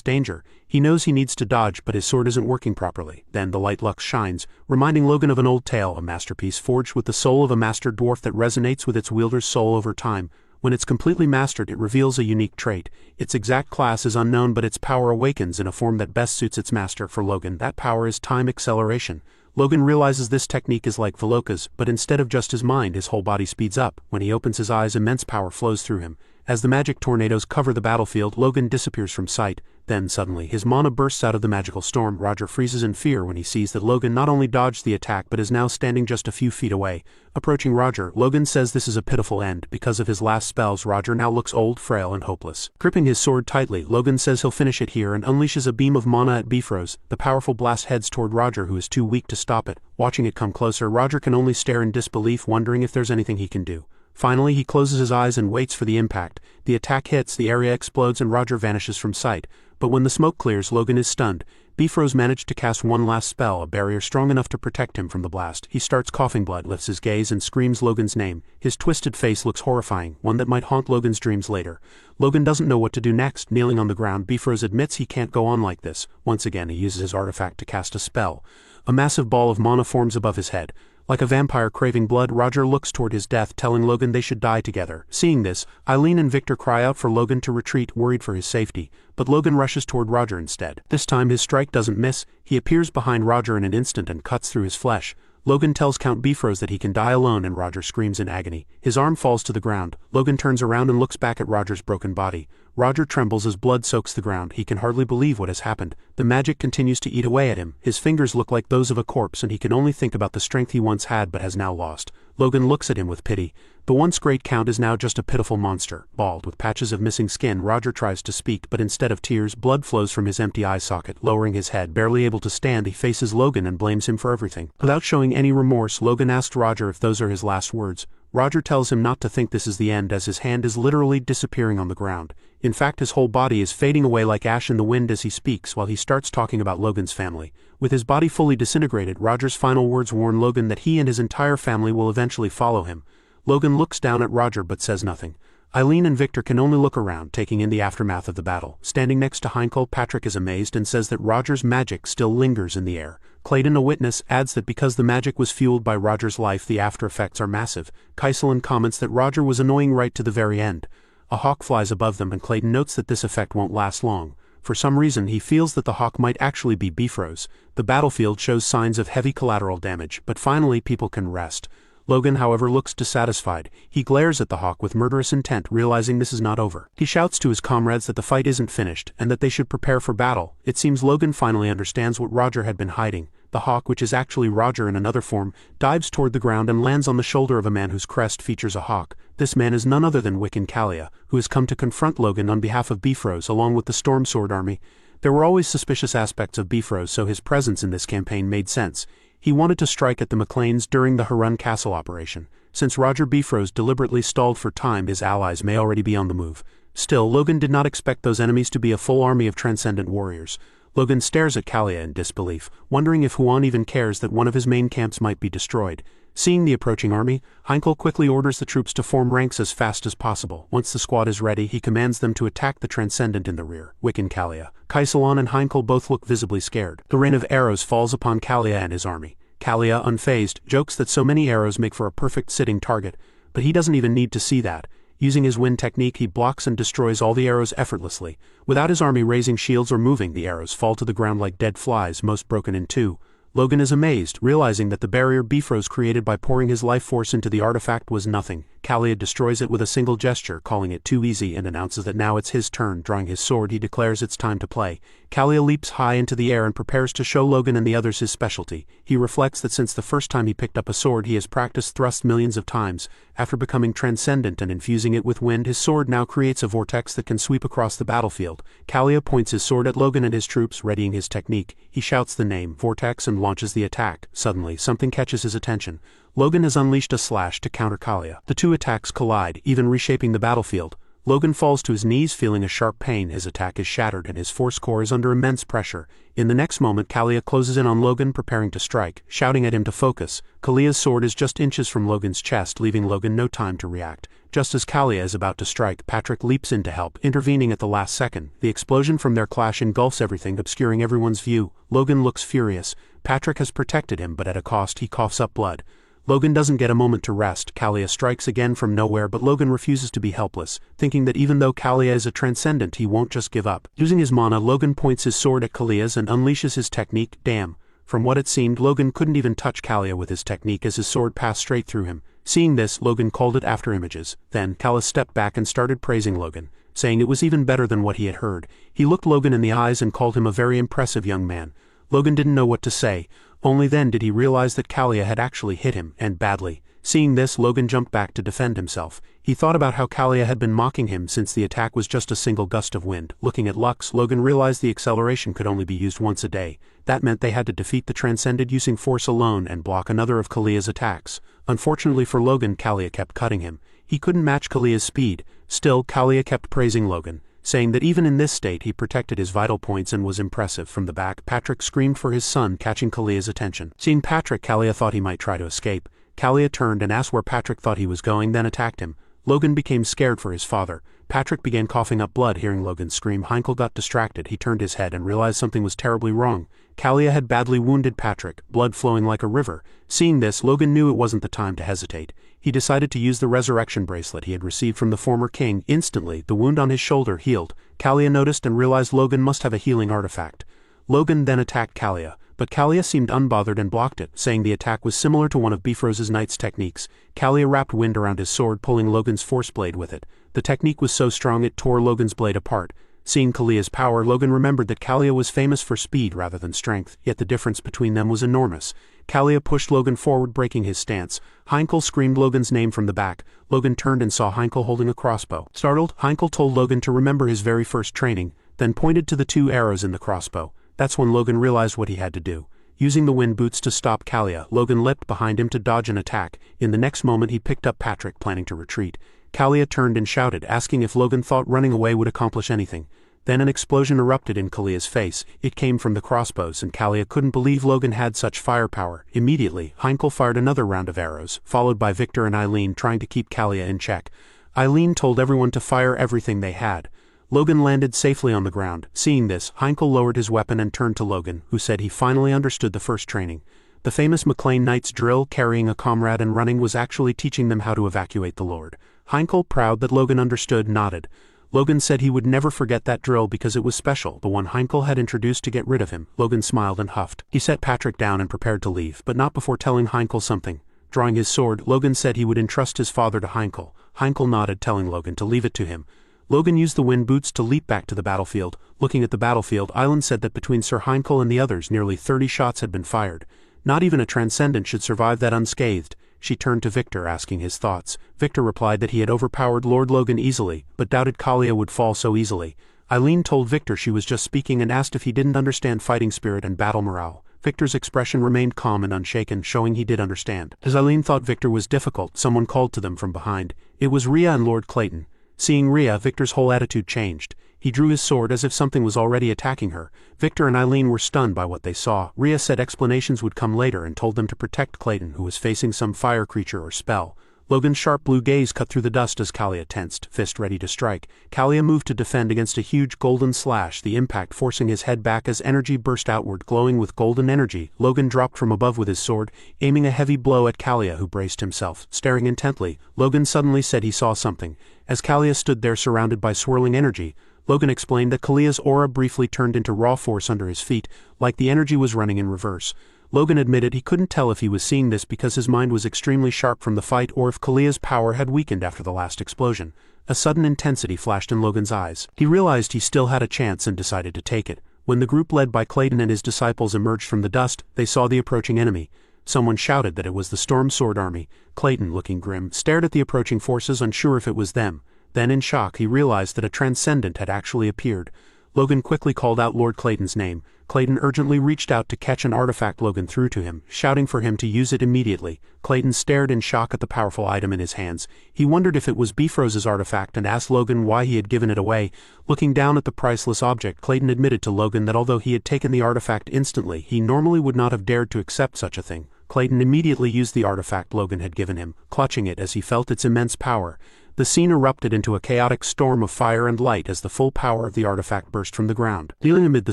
danger. He knows he needs to dodge, but his sword isn't working properly. Then the light lux shines, reminding Logan of an old tale, a masterpiece forged with the soul of a master dwarf that resonates with its wielder's soul over time. When it's completely mastered, it reveals a unique trait. Its exact class is unknown, but its power awakens in a form that best suits its master. For Logan, that power is time acceleration. Logan realizes this technique is like Veloka's, but instead of just his mind, his whole body speeds up. When he opens his eyes, immense power flows through him. As the magic tornadoes cover the battlefield, Logan disappears from sight. Then, suddenly, his mana bursts out of the magical storm. Roger freezes in fear when he sees that Logan not only dodged the attack but is now standing just a few feet away. Approaching Roger, Logan says this is a pitiful end. Because of his last spells, Roger now looks old, frail, and hopeless. Gripping his sword tightly, Logan says he'll finish it here and unleashes a beam of mana at Bifrost. The powerful blast heads toward Roger, who is too weak to stop it. Watching it come closer, Roger can only stare in disbelief, wondering if there's anything he can do. Finally, he closes his eyes and waits for the impact. The attack hits, the area explodes, and Roger vanishes from sight. But when the smoke clears, Logan is stunned. Bifrost managed to cast one last spell, a barrier strong enough to protect him from the blast. He starts coughing blood, lifts his gaze, and screams Logan's name. His twisted face looks horrifying, one that might haunt Logan's dreams later. Logan doesn't know what to do next. Kneeling on the ground, Bifrost admits he can't go on like this. Once again, he uses his artifact to cast a spell. A massive ball of mana forms above his head. Like a vampire craving blood, Roger looks toward his death, telling Logan they should die together. Seeing this, Eileen and Victor cry out for Logan to retreat, worried for his safety, but Logan rushes toward Roger instead. This time his strike doesn't miss. He appears behind Roger in an instant and cuts through his flesh. Logan tells Count Bifrost that he can die alone, and Roger screams in agony. His arm falls to the ground. Logan turns around and looks back at Roger's broken body. Roger trembles as blood soaks the ground. He can hardly believe what has happened. The magic continues to eat away at him. His fingers look like those of a corpse, and he can only think about the strength he once had but has now lost. Logan looks at him with pity. The once great Count is now just a pitiful monster. Bald, with patches of missing skin, Roger tries to speak, but instead of tears, blood flows from his empty eye socket. Lowering his head, barely able to stand, he faces Logan and blames him for everything. Without showing any remorse, Logan asks Roger if those are his last words. Roger tells him not to think this is the end, as his hand is literally disappearing on the ground. In fact, his whole body is fading away like ash in the wind as he speaks, while he starts talking about Logan's family. With his body fully disintegrated, Roger's final words warn Logan that he and his entire family will eventually follow him. Logan looks down at Roger but says nothing. Eileen and Victor can only look around, taking in the aftermath of the battle. Standing next to Heinkel, Patrick is amazed and says that Roger's magic still lingers in the air. Clayton, a witness, adds that because the magic was fueled by Roger's life, the after effects are massive. Kaiselin comments that Roger was annoying right to the very end. A hawk flies above them, and Clayton notes that this effect won't last long. For some reason, he feels that the hawk might actually be Bifrost. The battlefield shows signs of heavy collateral damage, but finally people can rest. Logan, however, looks dissatisfied. He glares at the hawk with murderous intent, realizing this is not over. He shouts to his comrades that the fight isn't finished, and that they should prepare for battle. It seems Logan finally understands what Roger had been hiding. The hawk, which is actually Roger in another form, dives toward the ground and lands on the shoulder of a man whose crest features a hawk. This man is none other than Wiccan Kalia, who has come to confront Logan on behalf of Bifrost along with the Storm Sword army. There were always suspicious aspects of Bifrost, so his presence in this campaign made sense. He wanted to strike at the McLeans during the Harun Castle operation. Since Roger Bifrost deliberately stalled for time, his allies may already be on the move. Still, Logan did not expect those enemies to be a full army of transcendent warriors. Logan stares at Kalia in disbelief, wondering if Huan even cares that one of his main camps might be destroyed. Seeing the approaching army, Heinkel quickly orders the troops to form ranks as fast as possible. Once the squad is ready, he commands them to attack the Transcendent in the rear. Wiccan Kalia. Kaiselon and Heinkel both look visibly scared. The rain of arrows falls upon Kalia and his army. Kalia, unfazed, jokes that so many arrows make for a perfect sitting target, but he doesn't even need to see that. Using his wind technique, he blocks and destroys all the arrows effortlessly. Without his army raising shields or moving, the arrows fall to the ground like dead flies, most broken in two. Logan is amazed, realizing that the barrier Bifrost created by pouring his life force into the artifact was nothing. Kalia destroys it with a single gesture, calling it too easy, and announces that now it's his turn. Drawing his sword, he declares it's time to play. Kalia leaps high into the air and prepares to show Logan and the others his specialty. He reflects that since the first time he picked up a sword, he has practiced thrust millions of times. After becoming transcendent and infusing it with wind, his sword now creates a vortex that can sweep across the battlefield. Kalia points his sword at Logan and his troops, readying his technique. He shouts the name, Vortex, and launches the attack. Suddenly, something catches his attention. Logan has unleashed a slash to counter Kalia. The two attacks collide, even reshaping the battlefield. Logan falls to his knees feeling a sharp pain. His attack is shattered and his force core is under immense pressure. In the next moment Kalia closes in on Logan preparing to strike, shouting at him to focus. Kalia's sword is just inches from Logan's chest, leaving Logan no time to react. Just as Kalia is about to strike, Patrick leaps in to help, intervening at the last second. The explosion from their clash engulfs everything, obscuring everyone's view. Logan looks furious. Patrick has protected him, but at a cost. He coughs up blood. Logan doesn't get a moment to rest. Kalia strikes again from nowhere, but Logan refuses to be helpless, thinking that even though Kalia is a transcendent, he won't just give up. Using his mana, Logan points his sword at Kalia's and unleashes his technique. Damn. From what it seemed, Logan couldn't even touch Kalia with his technique as his sword passed straight through him. Seeing this, Logan called it after images. Then, Kalia stepped back and started praising Logan, saying it was even better than what he had heard. He looked Logan in the eyes and called him a very impressive young man. Logan didn't know what to say. Only then did he realize that Kalia had actually hit him, and badly. Seeing this, Logan jumped back to defend himself. He thought about how Kalia had been mocking him since the attack was just a single gust of wind. Looking at Lux, Logan realized the acceleration could only be used once a day. That meant they had to defeat the Transcended using force alone and block another of Kalia's attacks. Unfortunately for Logan, Kalia kept cutting him. He couldn't match Kalia's speed. Still, Kalia kept praising Logan, saying that even in this state he protected his vital points and was impressive. From the back, Patrick screamed for his son, catching Kalia's attention. Seeing Patrick, Kalia thought he might try to escape. Kalia turned and asked where Patrick thought he was going, then attacked him. Logan became scared for his father. Patrick began coughing up blood. Hearing Logan scream, Heinkel got distracted. He turned his head and realized something was terribly wrong. Kalia had badly wounded Patrick, blood flowing like a river. Seeing this, Logan knew it wasn't the time to hesitate. He decided to use the resurrection bracelet he had received from the former king. Instantly, the wound on his shoulder healed. Kalia noticed and realized Logan must have a healing artifact. Logan then attacked Kalia, but Kalia seemed unbothered and blocked it, saying the attack was similar to one of Bifrost's knight's techniques. Kalia wrapped wind around his sword, pulling Logan's force blade with it. The technique was so strong it tore Logan's blade apart. Seeing Kalia's power, Logan remembered that Kalia was famous for speed rather than strength, yet the difference between them was enormous. Kalia pushed Logan forward, breaking his stance. Heinkel screamed Logan's name from the back. Logan turned and saw Heinkel holding a crossbow. Startled, Heinkel told Logan to remember his very first training, then pointed to the 2 arrows in the crossbow. That's when Logan realized what he had to do. Using the wind boots to stop Kalia, Logan leapt behind him to dodge an attack. In the next moment he picked up Patrick, planning to retreat. Kalia turned and shouted, asking if Logan thought running away would accomplish anything. Then an explosion erupted in Kalia's face. It came from the crossbows, and Kalia couldn't believe Logan had such firepower. Immediately, Heinkel fired another round of arrows, followed by Victor and Eileen trying to keep Kalia in check. Eileen told everyone to fire everything they had. Logan landed safely on the ground. Seeing this, Heinkel lowered his weapon and turned to Logan, who said he finally understood the first training. The famous McLean Knight's drill, carrying a comrade and running, was actually teaching them how to evacuate the Lord. Heinkel, proud that Logan understood, nodded. Logan said he would never forget that drill because it was special, the one Heinkel had introduced to get rid of him. Logan smiled and huffed. He set Patrick down and prepared to leave, but not before telling Heinkel something. Drawing his sword, Logan said he would entrust his father to Heinkel. Heinkel nodded, telling Logan to leave it to him. Logan used the wind boots to leap back to the battlefield. Looking at the battlefield, Eileen said that between Sir Heinkel and the others, nearly 30 shots had been fired. Not even a transcendent should survive that unscathed. She turned to Victor, asking his thoughts. Victor replied that he had overpowered Lord Logan easily, but doubted Kalia would fall so easily. Eileen told Victor she was just speaking and asked if he didn't understand fighting spirit and battle morale. Victor's expression remained calm and unshaken, showing he did understand. As Eileen thought Victor was difficult, someone called to them from behind. It was Rhea and Lord Clayton. Seeing Rhea, Victor's whole attitude changed. He drew his sword as if something was already attacking her. Victor and Eileen were stunned by what they saw. Rhea said explanations would come later and told them to protect Clayton, who was facing some fire creature or spell. Logan's sharp blue gaze cut through the dust as Kalia tensed, fist ready to strike. Kalia moved to defend against a huge golden slash, the impact forcing his head back as energy burst outward, glowing with golden energy. Logan dropped from above with his sword, aiming a heavy blow at Kalia, who braced himself. Staring intently, Logan suddenly said he saw something. As Kalia stood there surrounded by swirling energy, Logan explained that Kalia's aura briefly turned into raw force under his feet, like the energy was running in reverse. Logan admitted he couldn't tell if he was seeing this because his mind was extremely sharp from the fight or if Kalia's power had weakened after the last explosion. A sudden intensity flashed in Logan's eyes. He realized he still had a chance and decided to take it. When the group led by Clayton and his disciples emerged from the dust, they saw the approaching enemy. Someone shouted that it was the Storm Sword Army. Clayton, looking grim, stared at the approaching forces, unsure if it was them. Then in shock he realized that a transcendent had actually appeared. Logan quickly called out Lord Clayton's name. Clayton urgently reached out to catch an artifact Logan threw to him, shouting for him to use it immediately. Clayton stared in shock at the powerful item in his hands. He wondered if it was Bifrost's artifact and asked Logan why he had given it away. Looking down at the priceless object, Clayton admitted to Logan that although he had taken the artifact instantly, he normally would not have dared to accept such a thing. Clayton immediately used the artifact Logan had given him, clutching it as he felt its immense power. The scene erupted into a chaotic storm of fire and light as the full power of the artifact burst from the ground. Kneeling amid the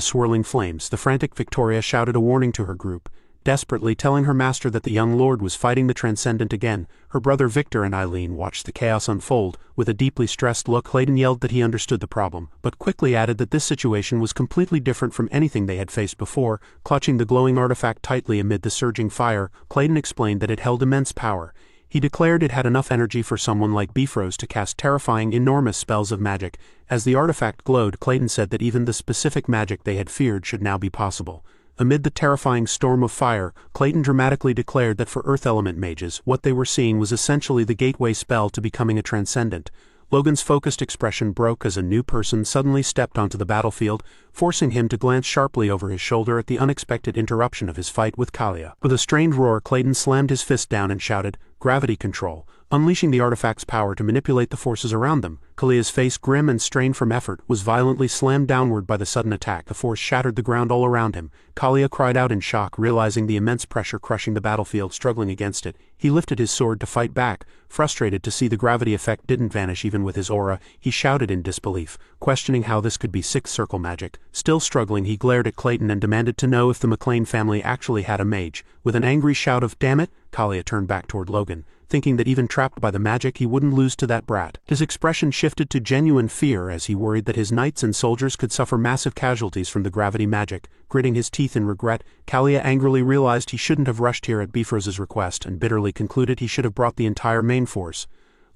swirling flames, the frantic Victoria shouted a warning to her group, desperately telling her master that the young lord was fighting the transcendent again. Her brother Victor and Eileen watched the chaos unfold. With a deeply stressed look, Clayton yelled that he understood the problem, but quickly added that this situation was completely different from anything they had faced before. Clutching the glowing artifact tightly amid the surging fire, Clayton explained that it held immense power. He declared it had enough energy for someone like Bifrost to cast terrifying, enormous spells of magic. As the artifact glowed, Clayton said that even the specific magic they had feared should now be possible. Amid the terrifying storm of fire, Clayton dramatically declared that for Earth Element mages, what they were seeing was essentially the gateway spell to becoming a transcendent. Logan's focused expression broke as a new person suddenly stepped onto the battlefield, forcing him to glance sharply over his shoulder at the unexpected interruption of his fight with Kalia. With a strained roar, Clayton slammed his fist down and shouted, "Gravity control," unleashing the artifact's power to manipulate the forces around them. Kalia's face, grim and strained from effort, was violently slammed downward by the sudden attack. The force shattered the ground all around him. Kalia cried out in shock, realizing the immense pressure crushing the battlefield, struggling against it. He lifted his sword to fight back. Frustrated to see the gravity effect didn't vanish even with his aura, he shouted in disbelief, questioning how this could be sixth circle magic. Still struggling, he glared at Clayton and demanded to know if the McLean family actually had a mage. With an angry shout of "Damn it!" Kalia turned back toward Logan, thinking that even trapped by the magic he wouldn't lose to that brat. His expression shifted to genuine fear as he worried that his knights and soldiers could suffer massive casualties from the gravity magic. Gritting his teeth in regret, Kalia angrily realized he shouldn't have rushed here at Bifrost's request and bitterly concluded he should have brought the entire main force.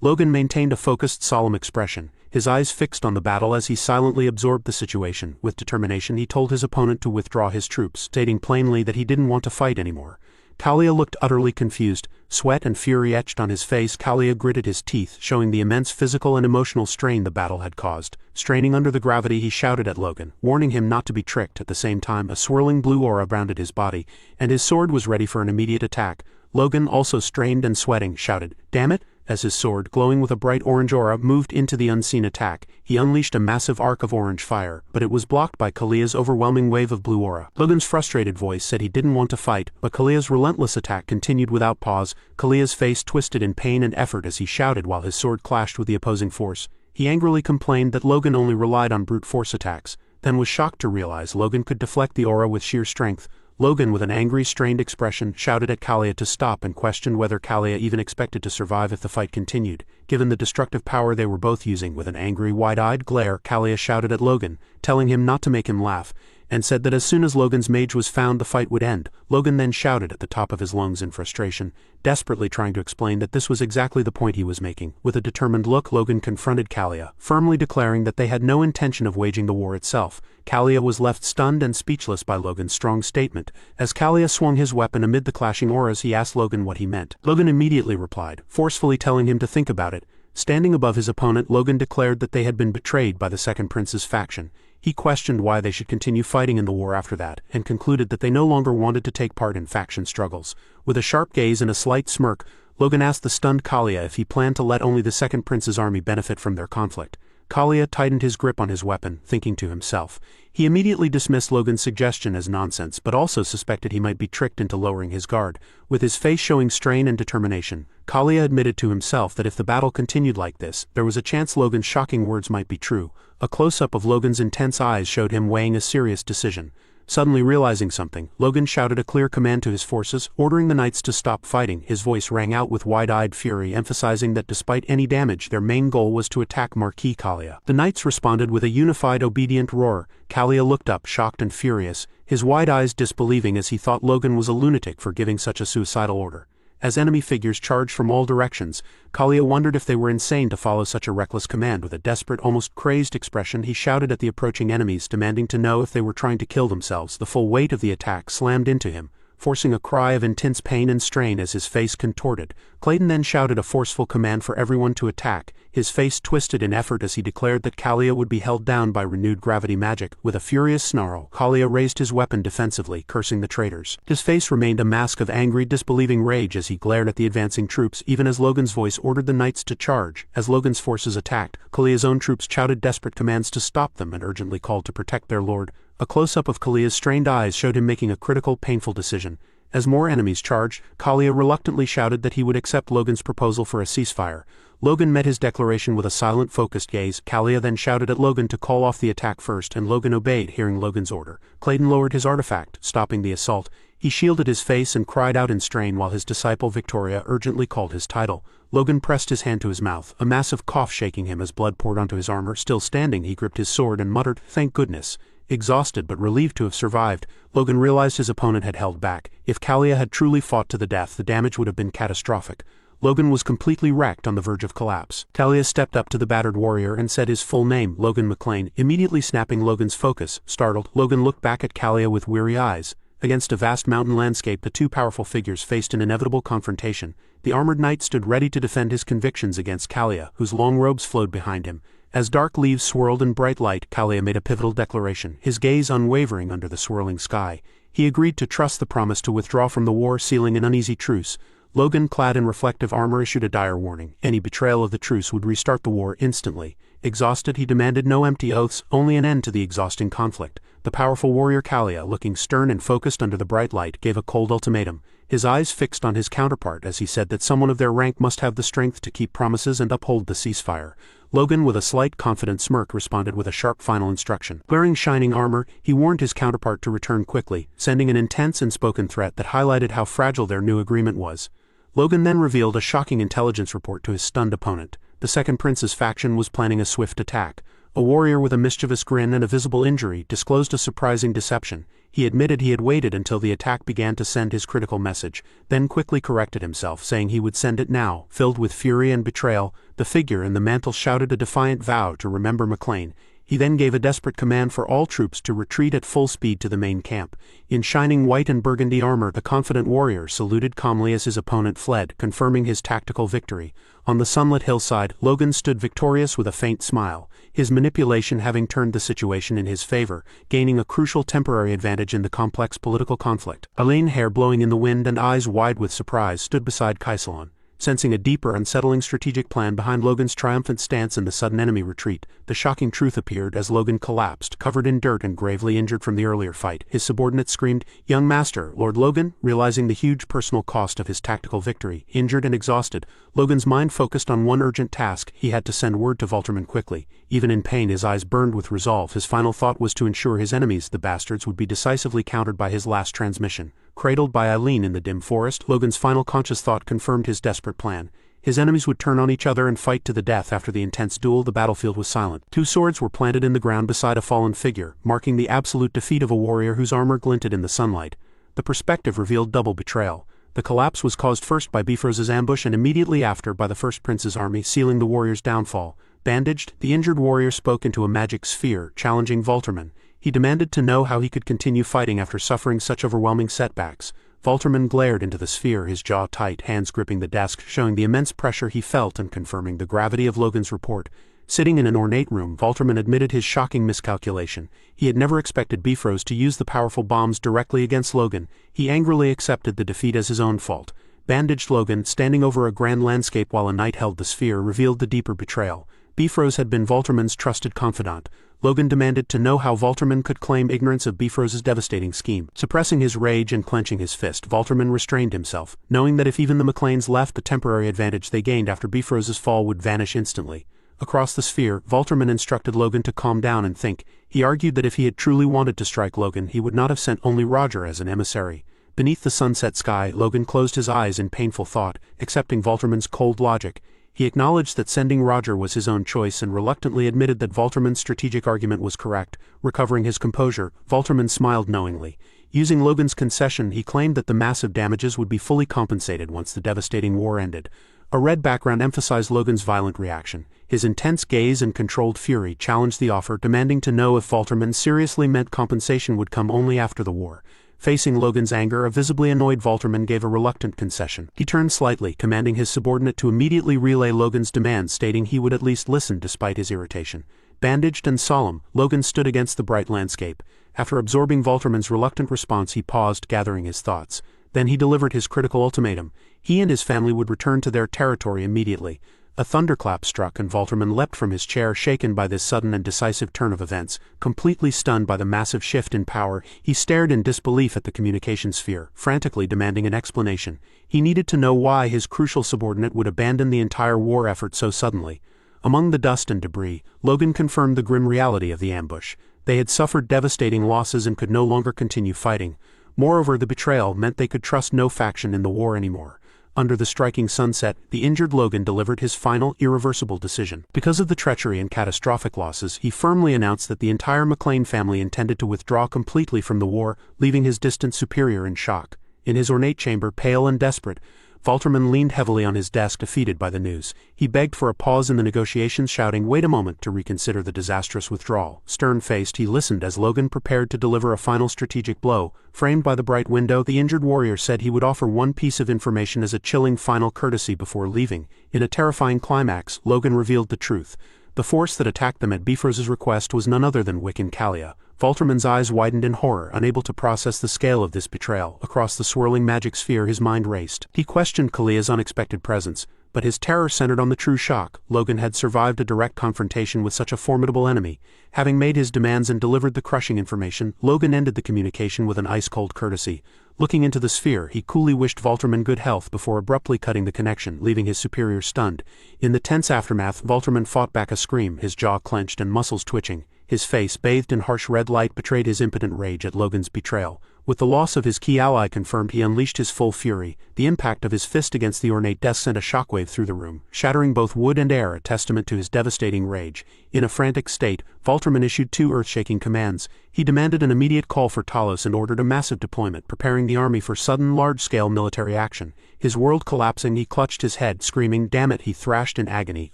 Logan maintained a focused, solemn expression, his eyes fixed on the battle as he silently absorbed the situation. With determination, he told his opponent to withdraw his troops, stating plainly that he didn't want to fight anymore. Kalia looked utterly confused. Sweat and fury etched on his face. Kalia gritted his teeth, showing the immense physical and emotional strain the battle had caused. Straining under the gravity, he shouted at Logan, warning him not to be tricked. At the same time, a swirling blue aura bounded his body, and his sword was ready for an immediate attack. Logan, also strained and sweating, shouted, "Damn it!" As his sword, glowing with a bright orange aura, moved into the unseen attack. He unleashed a massive arc of orange fire, but it was blocked by Kalia's overwhelming wave of blue aura. Logan's frustrated voice said he didn't want to fight, but Kalia's relentless attack continued without pause. Kalia's face twisted in pain and effort as he shouted while his sword clashed with the opposing force. He angrily complained that Logan only relied on brute force attacks, then was shocked to realize Logan could deflect the aura with sheer strength. Logan, with an angry, strained expression, shouted at Kalia to stop and questioned whether Kalia even expected to survive if the fight continued. Given the destructive power they were both using, with an angry, wide-eyed glare, Kalia shouted at Logan, telling him not to make him laugh, and said that as soon as Logan's mage was found, the fight would end. Logan then shouted at the top of his lungs in frustration, desperately trying to explain that this was exactly the point he was making. With a determined look, Logan confronted Kalia, firmly declaring that they had no intention of waging the war itself. Kalia was left stunned and speechless by Logan's strong statement. As Kalia swung his weapon amid the clashing auras, he asked Logan what he meant. Logan immediately replied, forcefully telling him to think about it. Standing above his opponent, Logan declared that they had been betrayed by the Second Prince's faction. He questioned why they should continue fighting in the war after that, and concluded that they no longer wanted to take part in faction struggles. With a sharp gaze and a slight smirk, Logan asked the stunned Kalia if he planned to let only the Second Prince's army benefit from their conflict. Kalia tightened his grip on his weapon, thinking to himself. He immediately dismissed Logan's suggestion as nonsense, but also suspected he might be tricked into lowering his guard. With his face showing strain and determination, Kalia admitted to himself that if the battle continued like this, there was a chance Logan's shocking words might be true. A close-up of Logan's intense eyes showed him weighing a serious decision. Suddenly realizing something, Logan shouted a clear command to his forces, ordering the knights to stop fighting. His voice rang out with wide-eyed fury, emphasizing that despite any damage, their main goal was to attack Marquis Kalia. The knights responded with a unified, obedient roar. Kalia looked up, shocked and furious, his wide eyes disbelieving as he thought Logan was a lunatic for giving such a suicidal order. As enemy figures charged from all directions, Kalia wondered if they were insane to follow such a reckless command. With a desperate, almost crazed expression, he shouted at the approaching enemies, demanding to know if they were trying to kill themselves. The full weight of the attack slammed into him, forcing a cry of intense pain and strain as his face contorted. Clayton then shouted a forceful command for everyone to attack. his face twisted in effort as he declared that Kalia would be held down by renewed gravity magic. With a furious snarl, Kalia raised his weapon defensively, cursing the traitors. His face remained a mask of angry, disbelieving rage as he glared at the advancing troops, even as Logan's voice ordered the knights to charge. As Logan's forces attacked, Kalia's own troops shouted desperate commands to stop them and urgently called to protect their lord. A close-up of Kalia's strained eyes showed him making a critical, painful decision. As more enemies charged, Kalia reluctantly shouted that he would accept Logan's proposal for a ceasefire. Logan met his declaration with a silent, focused gaze. Kalia then shouted at Logan to call off the attack first, and Logan obeyed, hearing Logan's order. Clayton lowered his artifact, stopping the assault. He shielded his face and cried out in strain while his disciple Victoria urgently called his title. Logan pressed his hand to his mouth, a massive cough shaking him as blood poured onto his armor. Still standing, he gripped his sword and muttered, "Thank goodness." Exhausted but relieved to have survived, Logan realized his opponent had held back. If Kalia had truly fought to the death, the damage would have been catastrophic. Logan was completely wrecked, on the verge of collapse. Kalia stepped up to the battered warrior and said his full name, Logan McLean, immediately snapping Logan's focus. Startled, Logan looked back at Kalia with weary eyes. Against a vast mountain landscape, the two powerful figures faced an inevitable confrontation. The armored knight stood ready to defend his convictions against Kalia, whose long robes flowed behind him. As dark leaves swirled in bright light, Kalia made a pivotal declaration, his gaze unwavering under the swirling sky. He agreed to trust the promise to withdraw from the war, sealing an uneasy truce. Logan, clad in reflective armor, issued a dire warning. Any betrayal of the truce would restart the war instantly. Exhausted, he demanded no empty oaths, only an end to the exhausting conflict. The powerful warrior Kalia, looking stern and focused under the bright light, gave a cold ultimatum. His eyes fixed on his counterpart as he said that someone of their rank must have the strength to keep promises and uphold the ceasefire. Logan, with a slight, confident smirk, responded with a sharp final instruction. Wearing shining armor, he warned his counterpart to return quickly, sending an intense and spoken threat that highlighted how fragile their new agreement was. Logan then revealed a shocking intelligence report to his stunned opponent. The Second Prince's faction was planning a swift attack. A warrior with a mischievous grin and a visible injury disclosed a surprising deception. He admitted he had waited until the attack began to send his critical message, then quickly corrected himself, saying he would send it now. Filled with fury and betrayal, the figure in the mantle shouted a defiant vow to remember McLean. He then gave a desperate command for all troops to retreat at full speed to the main camp. In shining white and burgundy armor, the confident warrior saluted calmly as his opponent fled, confirming his tactical victory. On the sunlit hillside, Logan stood victorious with a faint smile, his manipulation having turned the situation in his favor, gaining a crucial temporary advantage in the complex political conflict. Elaine, hair blowing in the wind and eyes wide with surprise, stood beside Kaisalon. Sensing a deeper, unsettling strategic plan behind Logan's triumphant stance and the sudden enemy retreat, the shocking truth appeared as Logan collapsed, covered in dirt and gravely injured from the earlier fight. His subordinates screamed, "Young master!" Lord Logan, realizing the huge personal cost of his tactical victory, injured and exhausted, Logan's mind focused on one urgent task. He had to send word to Valterman quickly. Even in pain, his eyes burned with resolve. His final thought was to ensure his enemies, the bastards, would be decisively countered by his last transmission. Cradled by Eileen in the dim forest, Logan's final conscious thought confirmed his desperate plan. His enemies would turn on each other and fight to the death. After the intense duel, the battlefield was silent. Two swords were planted in the ground beside a fallen figure, marking the absolute defeat of a warrior whose armor glinted in the sunlight. The perspective revealed double betrayal. The collapse was caused first by Bifrost's ambush and immediately after by the First Prince's army, sealing the warrior's downfall. Bandaged, the injured warrior spoke into a magic sphere, challenging Valterman. He demanded to know how he could continue fighting after suffering such overwhelming setbacks. Valterman glared into the sphere, his jaw tight, hands gripping the desk, showing the immense pressure he felt and confirming the gravity of Logan's report. Sitting in an ornate room, Valterman admitted his shocking miscalculation. He had never expected Bifrost to use the powerful bombs directly against Logan. He angrily accepted the defeat as his own fault. Bandaged Logan, standing over a grand landscape while a knight held the sphere, revealed the deeper betrayal. Bifrost had been Valterman's trusted confidant. Logan demanded to know how Valterman could claim ignorance of Bifrost's devastating scheme. Suppressing his rage and clenching his fist, Valterman restrained himself, knowing that if even the McLeans left, the temporary advantage they gained after Bifrost's fall would vanish instantly. Across the sphere, Valterman instructed Logan to calm down and think. He argued that if he had truly wanted to strike Logan, he would not have sent only Roger as an emissary. Beneath the sunset sky, Logan closed his eyes in painful thought, accepting Valterman's cold logic. He acknowledged that sending Roger was his own choice and reluctantly admitted that Valterman's strategic argument was correct. Recovering his composure, Valterman smiled knowingly. Using Logan's concession, he claimed that the massive damages would be fully compensated once the devastating war ended. A red background emphasized Logan's violent reaction. His intense gaze and controlled fury challenged the offer, demanding to know if Valterman seriously meant compensation would come only after the war. Facing Logan's anger, a visibly annoyed Valterman gave a reluctant concession. He turned slightly, commanding his subordinate to immediately relay Logan's demands, stating he would at least listen despite his irritation. Bandaged and solemn, Logan stood against the bright landscape. After absorbing Valterman's reluctant response, he paused, gathering his thoughts. Then he delivered his critical ultimatum. He and his family would return to their territory immediately. A thunderclap struck, and Valterman leapt from his chair, shaken by this sudden and decisive turn of events. Completely stunned by the massive shift in power, he stared in disbelief at the communication sphere, frantically demanding an explanation. He needed to know why his crucial subordinate would abandon the entire war effort so suddenly. Among the dust and debris, Logan confirmed the grim reality of the ambush. They had suffered devastating losses and could no longer continue fighting. Moreover, the betrayal meant they could trust no faction in the war anymore. Under the striking sunset, the injured Logan delivered his final, irreversible decision. Because of the treachery and catastrophic losses, he firmly announced that the entire McLean family intended to withdraw completely from the war, leaving his distant superior in shock. In his ornate chamber, pale and desperate, Valterman leaned heavily on his desk, defeated by the news. He begged for a pause in the negotiations, shouting, "Wait a moment," to reconsider the disastrous withdrawal. Stern-faced, he listened as Logan prepared to deliver a final strategic blow. Framed by the bright window, the injured warrior said he would offer one piece of information as a chilling final courtesy before leaving. In a terrifying climax, Logan revealed the truth. The force that attacked them at Bifroz's request was none other than Wiccan Kalia. Valterman's eyes widened in horror, unable to process the scale of this betrayal. Across the swirling magic sphere, his mind raced. He questioned Kalia's unexpected presence, but his terror centered on the true shock. Logan had survived a direct confrontation with such a formidable enemy. Having made his demands and delivered the crushing information, Logan ended the communication with an ice-cold courtesy. Looking into the sphere, he coolly wished Valterman good health before abruptly cutting the connection, leaving his superior stunned. In the tense aftermath, Valterman fought back a scream, his jaw clenched and muscles twitching. His face, bathed in harsh red light, betrayed his impotent rage at Logan's betrayal. With the loss of his key ally confirmed, he unleashed his full fury. The impact of his fist against the ornate desk sent a shockwave through the room, shattering both wood and air, a testament to his devastating rage. In a frantic state, Valterman issued two earth-shaking commands. He demanded an immediate call for Talos and ordered a massive deployment, preparing the army for sudden, large-scale military action. His world collapsing, he clutched his head, screaming, "Damn it!" He thrashed in agony,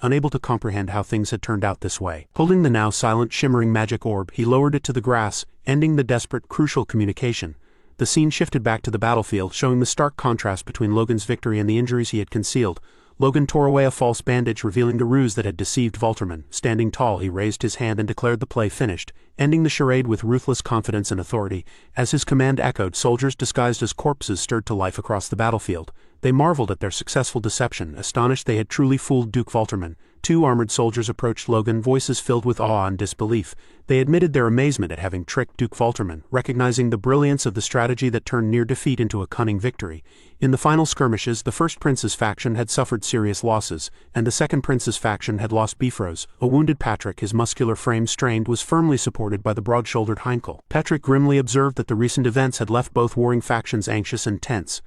unable to comprehend how things had turned out this way. Holding the now silent, shimmering magic orb, he lowered it to the grass, ending the desperate, crucial communication. The scene shifted back to the battlefield, showing the stark contrast between Logan's victory and the injuries he had concealed. Logan tore away a false bandage, revealing the ruse that had deceived Valterman. Standing tall, he raised his hand and declared the play finished, ending the charade with ruthless confidence and authority. As his command echoed, soldiers disguised as corpses stirred to life across the battlefield. They marveled at their successful deception, astonished they had truly fooled Duke Valterman. Two armored soldiers approached Logan, voices filled with awe and disbelief. They admitted their amazement at having tricked Duke Valterman, recognizing the brilliance of the strategy that turned near defeat into a cunning victory. In the final skirmishes, the first prince's faction had suffered serious losses, and the second prince's faction had lost Bifroz. A wounded Patrick, his muscular frame strained, was firmly supported by the broad-shouldered Heinkel. Patrick grimly observed that the recent events had left both warring factions anxious and tense.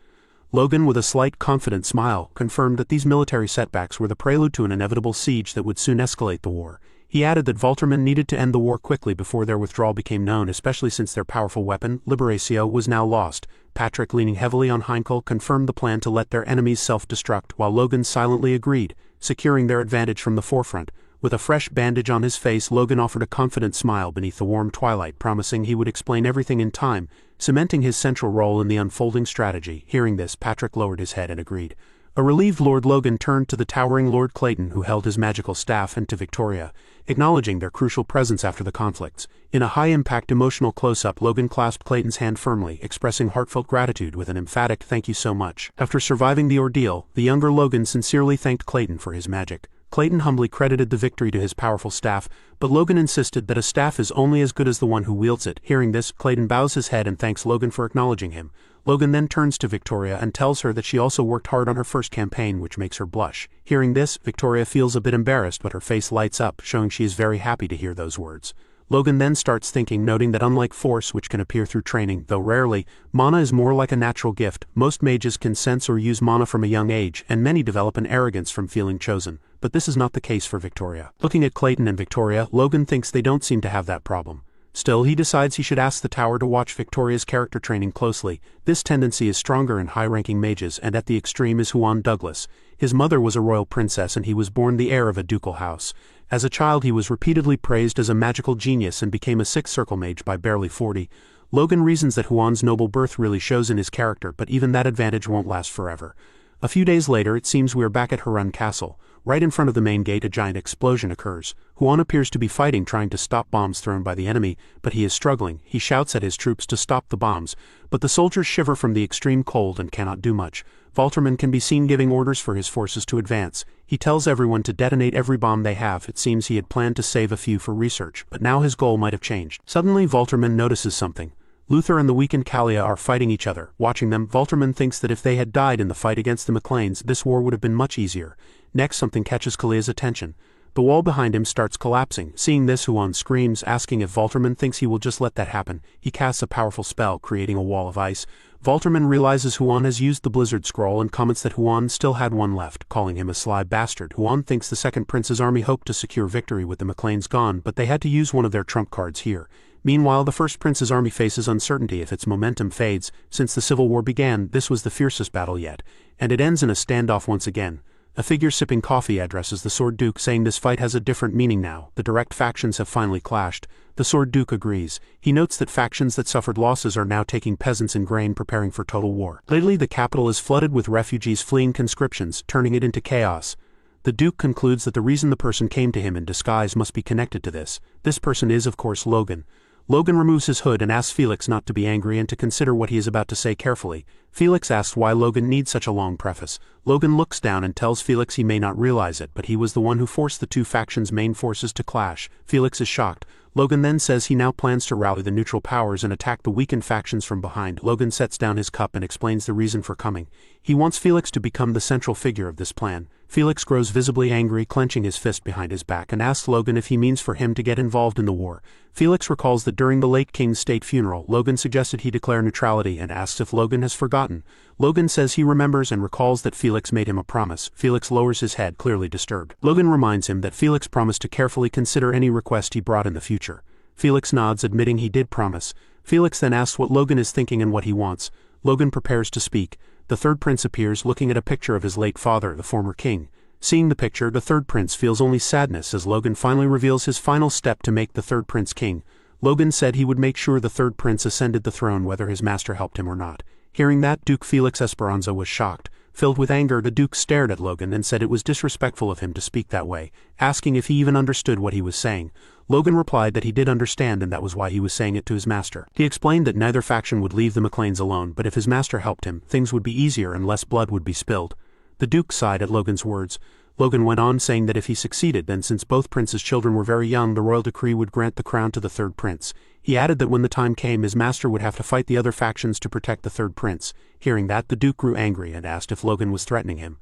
Logan, with a slight, confident smile, confirmed that these military setbacks were the prelude to an inevitable siege that would soon escalate the war. He added that Valterman needed to end the war quickly before their withdrawal became known, especially since their powerful weapon, Liberatio, was now lost. Patrick, leaning heavily on Heinkel, confirmed the plan to let their enemies self-destruct, while Logan silently agreed, securing their advantage from the forefront. With a fresh bandage on his face, Logan offered a confident smile beneath the warm twilight, promising he would explain everything in time, cementing his central role in the unfolding strategy. Hearing this, Patrick lowered his head and agreed. A relieved Lord Logan turned to the towering Lord Clayton, who held his magical staff, and to Victoria, acknowledging their crucial presence after the conflicts. In a high-impact emotional close-up, Logan clasped Clayton's hand firmly, expressing heartfelt gratitude with an emphatic "thank you so much." After surviving the ordeal, the younger Logan sincerely thanked Clayton for his magic. Clayton humbly credited the victory to his powerful staff, but Logan insisted that a staff is only as good as the one who wields it. Hearing this, Clayton bows his head and thanks Logan for acknowledging him. Logan then turns to Victoria and tells her that she also worked hard on her first campaign, which makes her blush. Hearing this, Victoria feels a bit embarrassed, but her face lights up, showing she is very happy to hear those words. Logan then starts thinking, noting that unlike force, which can appear through training, though rarely, mana is more like a natural gift. Most mages can sense or use mana from a young age, and many develop an arrogance from feeling chosen. But this is not the case for Victoria. Looking at Clayton and Victoria, Logan thinks they don't seem to have that problem. Still, he decides he should ask the tower to watch Victoria's character training closely. This tendency is stronger in high-ranking mages, and at the extreme is Huan Douglas. His mother was a royal princess, and he was born the heir of a ducal house. As a child, he was repeatedly praised as a magical genius and became a sixth circle mage by barely 40. Logan reasons that Huan's noble birth really shows in his character, but even that advantage won't last forever. A few days later, it seems we are back at Harun Castle. Right in front of the main gate, a giant explosion occurs. Huan appears to be fighting, trying to stop bombs thrown by the enemy, but he is struggling. He shouts at his troops to stop the bombs, but the soldiers shiver from the extreme cold and cannot do much. Walterman can be seen giving orders for his forces to advance. He tells everyone to detonate every bomb they have. It seems he had planned to save a few for research, but now his goal might have changed. Suddenly, Walterman notices something. Luther and the weakened Kalia are fighting each other. Watching them, Walterman thinks that if they had died in the fight against the McLeans, this war would have been much easier. Next, something catches Kalia's attention. The wall behind him starts collapsing. Seeing this, Huan screams, asking if Walterman thinks he will just let that happen. He casts a powerful spell, creating a wall of ice. Walterman realizes Huan has used the Blizzard Scroll and comments that Huan still had one left, calling him a sly bastard. Huan thinks the second prince's army hoped to secure victory with the McLeans gone, but they had to use one of their trump cards here. Meanwhile, the first prince's army faces uncertainty if its momentum fades. Since the Civil War began, this was the fiercest battle yet, and it ends in a standoff once again. A figure sipping coffee addresses the Sword Duke, saying this fight has a different meaning now. The direct factions have finally clashed. The Sword Duke agrees. He notes that factions that suffered losses are now taking peasants and grain, preparing for total war. Lately, the capital is flooded with refugees fleeing conscriptions, turning it into chaos. The Duke concludes that the reason the person came to him in disguise must be connected to this. This person is, of course, Logan. Logan removes his hood and asks Felix not to be angry and to consider what he is about to say carefully. Felix asks why Logan needs such a long preface. Logan looks down and tells Felix he may not realize it, but he was the one who forced the two factions' main forces to clash. Felix is shocked. Logan then says he now plans to rally the neutral powers and attack the weakened factions from behind. Logan sets down his cup and explains the reason for coming. He wants Felix to become the central figure of this plan. Felix grows visibly angry, clenching his fist behind his back, and asks Logan if he means for him to get involved in the war. Felix recalls that during the late king's state funeral, Logan suggested he declare neutrality and asks if Logan has forgotten. Logan says he remembers and recalls that Felix made him a promise. Felix lowers his head, clearly disturbed. Logan reminds him that Felix promised to carefully consider any request he brought in the future. Felix nods, admitting he did promise. Felix then asks what Logan is thinking and what he wants. Logan prepares to speak. The third prince appears, looking at a picture of his late father, the former king. Seeing the picture, the third prince feels only sadness as Logan finally reveals his final step to make the third prince king. Logan said he would make sure the third prince ascended the throne whether his master helped him or not. Hearing that, Duke Felix Esperanza was shocked. Filled with anger, the Duke stared at Logan and said it was disrespectful of him to speak that way, asking if he even understood what he was saying. Logan replied that he did understand and that was why he was saying it to his master. He explained that neither faction would leave the McLeans alone, but if his master helped him, things would be easier and less blood would be spilled. The Duke sighed at Logan's words. Logan went on, saying that if he succeeded, then since both princes' children were very young, the royal decree would grant the crown to the third prince. He added that when the time came, his master would have to fight the other factions to protect the third prince. Hearing that, the Duke grew angry and asked if Logan was threatening him.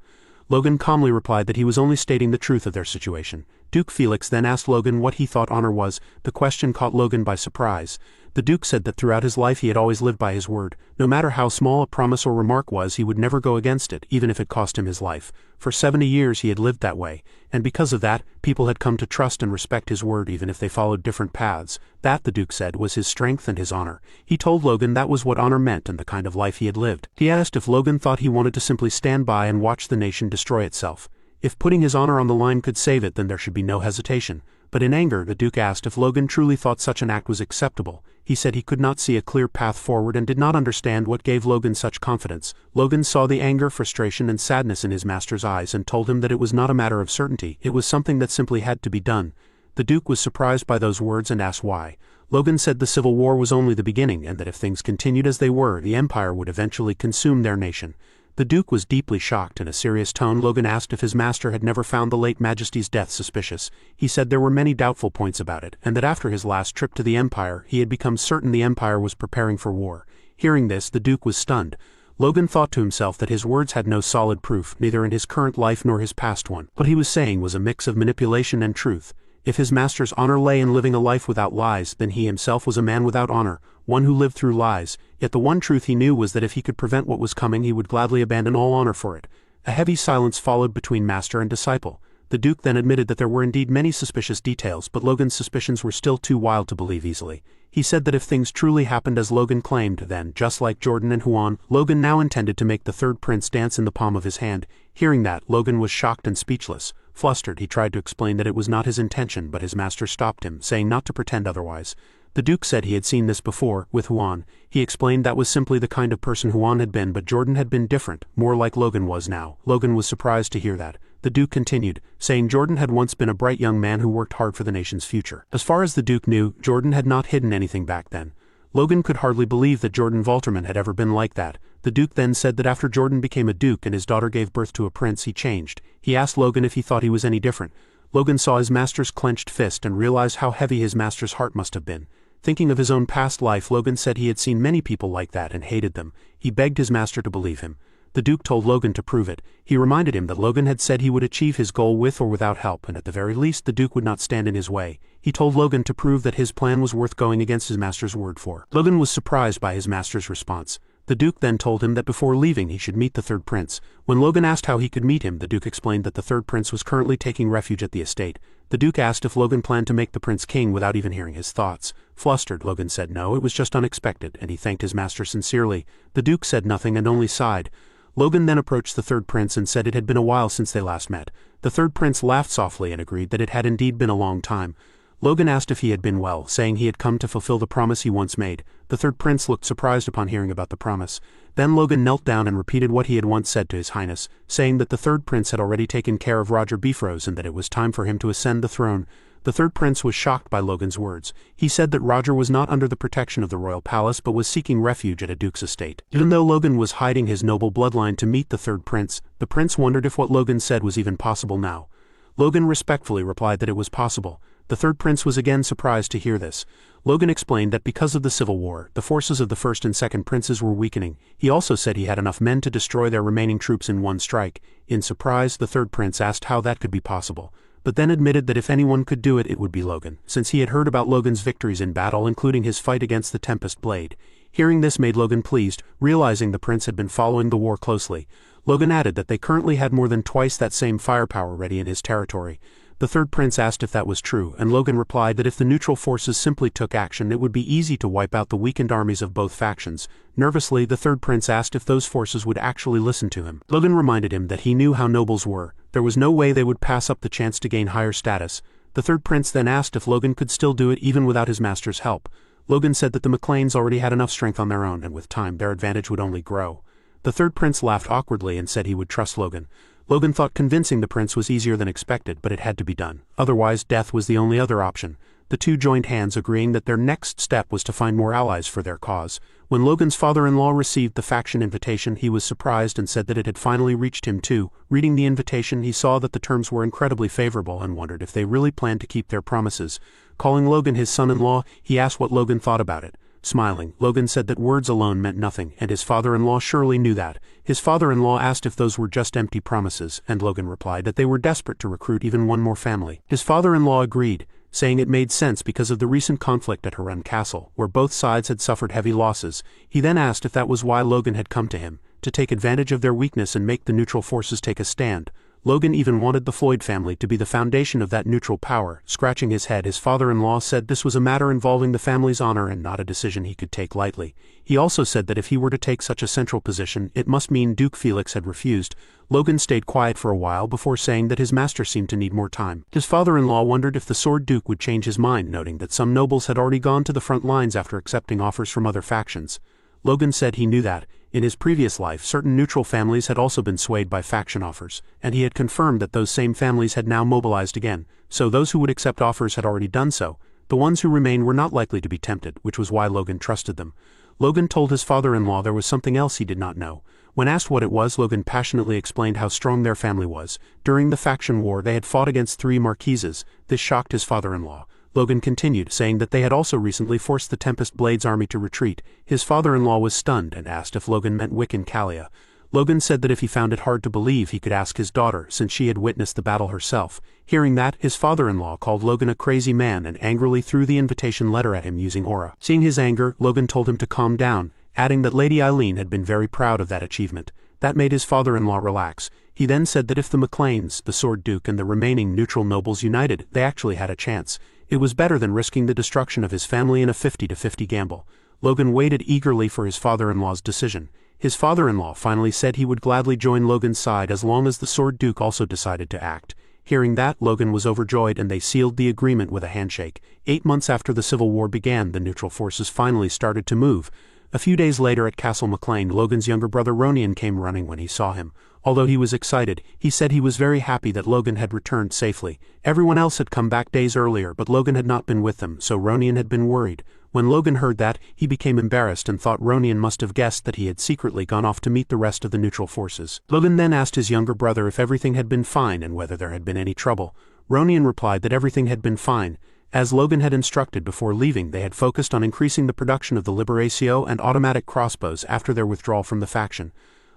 Logan calmly replied that he was only stating the truth of their situation. Duke Felix then asked Logan what he thought honor was. The question caught Logan by surprise. The Duke said that throughout his life he had always lived by his word. No matter how small a promise or remark was, he would never go against it, even if it cost him his life. For 70 years he had lived that way, and because of that, people had come to trust and respect his word even if they followed different paths. That, the Duke said, was his strength and his honor. He told Logan that was what honor meant and the kind of life he had lived. He asked if Logan thought he wanted to simply stand by and watch the nation destroy itself. If putting his honor on the line could save it, then there should be no hesitation. But in anger, the Duke asked if Logan truly thought such an act was acceptable. He said he could not see a clear path forward and did not understand what gave Logan such confidence. Logan saw the anger, frustration, and sadness in his master's eyes and told him that it was not a matter of certainty, it was something that simply had to be done. The Duke was surprised by those words and asked why. Logan said the Civil War was only the beginning and that if things continued as they were, the Empire would eventually consume their nation. The Duke was deeply shocked. In a serious tone, Logan asked if his master had never found the late Majesty's death suspicious. He said there were many doubtful points about it, and that after his last trip to the Empire, he had become certain the Empire was preparing for war. Hearing this, the Duke was stunned. Logan thought to himself that his words had no solid proof, neither in his current life nor his past one. What he was saying was a mix of manipulation and truth. If his master's honor lay in living a life without lies, then he himself was a man without honor, one who lived through lies. Yet the one truth he knew was that if he could prevent what was coming, he would gladly abandon all honor for it. A heavy silence followed between master and disciple. The Duke then admitted that there were indeed many suspicious details, but Logan's suspicions were still too wild to believe easily. He said that if things truly happened as Logan claimed, then, just like Jordan and Huan, Logan now intended to make the third prince dance in the palm of his hand. Hearing that, Logan was shocked and speechless. Flustered, he tried to explain that it was not his intention, but his master stopped him, saying not to pretend otherwise. The Duke said he had seen this before, with Huan. He explained that was simply the kind of person Huan had been, but Jordan had been different, more like Logan was now. Logan was surprised to hear that. The Duke continued, saying Jordan had once been a bright young man who worked hard for the nation's future. As far as the Duke knew, Jordan had not hidden anything back then. Logan could hardly believe that Jordan Valterman had ever been like that. The Duke then said that after Jordan became a Duke and his daughter gave birth to a prince, he changed. He asked Logan if he thought he was any different. Logan saw his master's clenched fist and realized how heavy his master's heart must have been. Thinking of his own past life, Logan said he had seen many people like that and hated them. He begged his master to believe him. The Duke told Logan to prove it. He reminded him that Logan had said he would achieve his goal with or without help, and at the very least the Duke would not stand in his way. He told Logan to prove that his plan was worth going against his master's word for. Logan was surprised by his master's response. The Duke then told him that before leaving he should meet the third prince. When Logan asked how he could meet him, the Duke explained that the third prince was currently taking refuge at the estate. The Duke asked if Logan planned to make the prince king without even hearing his thoughts. Flustered, Logan said no, it was just unexpected, and he thanked his master sincerely. The Duke said nothing and only sighed. Logan then approached the third prince and said it had been a while since they last met. The third prince laughed softly and agreed that it had indeed been a long time. Logan asked if he had been well, saying he had come to fulfill the promise he once made. The third prince looked surprised upon hearing about the promise. Then Logan knelt down and repeated what he had once said to his highness, saying that the third prince had already taken care of Roger Bifrost and that it was time for him to ascend the throne. The third prince was shocked by Logan's words. He said that Roger was not under the protection of the royal palace but was seeking refuge at a duke's estate. Even though Logan was hiding his noble bloodline to meet the third prince, the prince wondered if what Logan said was even possible now. Logan respectfully replied that it was possible. The third prince was again surprised to hear this. Logan explained that because of the civil war, the forces of the first and second princes were weakening. He also said he had enough men to destroy their remaining troops in one strike. In surprise, the third prince asked how that could be possible, but then admitted that if anyone could do it, it would be Logan, since he had heard about Logan's victories in battle, including his fight against the Tempest Blade. Hearing this made Logan pleased, realizing the prince had been following the war closely. Logan added that they currently had more than twice that same firepower ready in his territory. The third prince asked if that was true, and Logan replied that if the neutral forces simply took action, it would be easy to wipe out the weakened armies of both factions. Nervously, the third prince asked if those forces would actually listen to him. Logan reminded him that he knew how nobles were. There was no way they would pass up the chance to gain higher status. The third prince then asked if Logan could still do it even without his master's help. Logan said that the McLeans already had enough strength on their own, and with time their advantage would only grow. The third prince laughed awkwardly and said he would trust Logan. Logan thought convincing the prince was easier than expected, but it had to be done. Otherwise, death was the only other option. The two joined hands, agreeing that their next step was to find more allies for their cause. When Logan's father-in-law received the faction invitation, he was surprised and said that it had finally reached him too. Reading the invitation, he saw that the terms were incredibly favorable and wondered if they really planned to keep their promises. Calling Logan his son-in-law, he asked what Logan thought about it. Smiling, Logan said that words alone meant nothing, and his father-in-law surely knew that. His father-in-law asked if those were just empty promises, and Logan replied that they were desperate to recruit even one more family. His father-in-law agreed, saying it made sense because of the recent conflict at Harren Castle, where both sides had suffered heavy losses. He then asked if that was why Logan had come to him, to take advantage of their weakness and make the neutral forces take a stand. Logan even wanted the Floyd family to be the foundation of that neutral power. Scratching his head, his father-in-law said this was a matter involving the family's honor and not a decision he could take lightly. He also said that if he were to take such a central position, it must mean Duke Felix had refused. Logan stayed quiet for a while before saying that his master seemed to need more time. His father-in-law wondered if the Sword Duke would change his mind, noting that some nobles had already gone to the front lines after accepting offers from other factions. Logan said he knew that. In his previous life, certain neutral families had also been swayed by faction offers, and he had confirmed that those same families had now mobilized again, so those who would accept offers had already done so. The ones who remained were not likely to be tempted, which was why Logan trusted them. Logan told his father-in-law there was something else he did not know. When asked what it was, Logan passionately explained how strong their family was. During the faction war, they had fought against 3 marquises. This shocked his father-in-law. Logan continued, saying that they had also recently forced the Tempest Blade's army to retreat. His father-in-law was stunned and asked if Logan meant Wick and Kalia. Logan said that if he found it hard to believe, he could ask his daughter, since she had witnessed the battle herself. Hearing that, his father-in-law called Logan a crazy man and angrily threw the invitation letter at him using aura. Seeing his anger, Logan told him to calm down, adding that Lady Eileen had been very proud of that achievement. That made his father-in-law relax. He then said that if the McLeans, the Sword Duke, and the remaining neutral nobles united, they actually had a chance. It was better than risking the destruction of his family in a 50-50 gamble. Logan waited eagerly for his father-in-law's decision. His father-in-law finally said he would gladly join Logan's side as long as the Sword Duke also decided to act. Hearing that, Logan was overjoyed and they sealed the agreement with a handshake. 8 months after the Civil War began, the neutral forces finally started to move. A few days later at Castle McLean, Logan's younger brother Ronian came running when he saw him. Although he was excited, he said he was very happy that Logan had returned safely. Everyone else had come back days earlier, but Logan had not been with them, so Ronian had been worried. When Logan heard that, he became embarrassed and thought Ronian must have guessed that he had secretly gone off to meet the rest of the neutral forces. Logan then asked his younger brother if everything had been fine and whether there had been any trouble. Ronian replied that everything had been fine. As Logan had instructed before leaving, they had focused on increasing the production of the Liberatio and automatic crossbows after their withdrawal from the faction.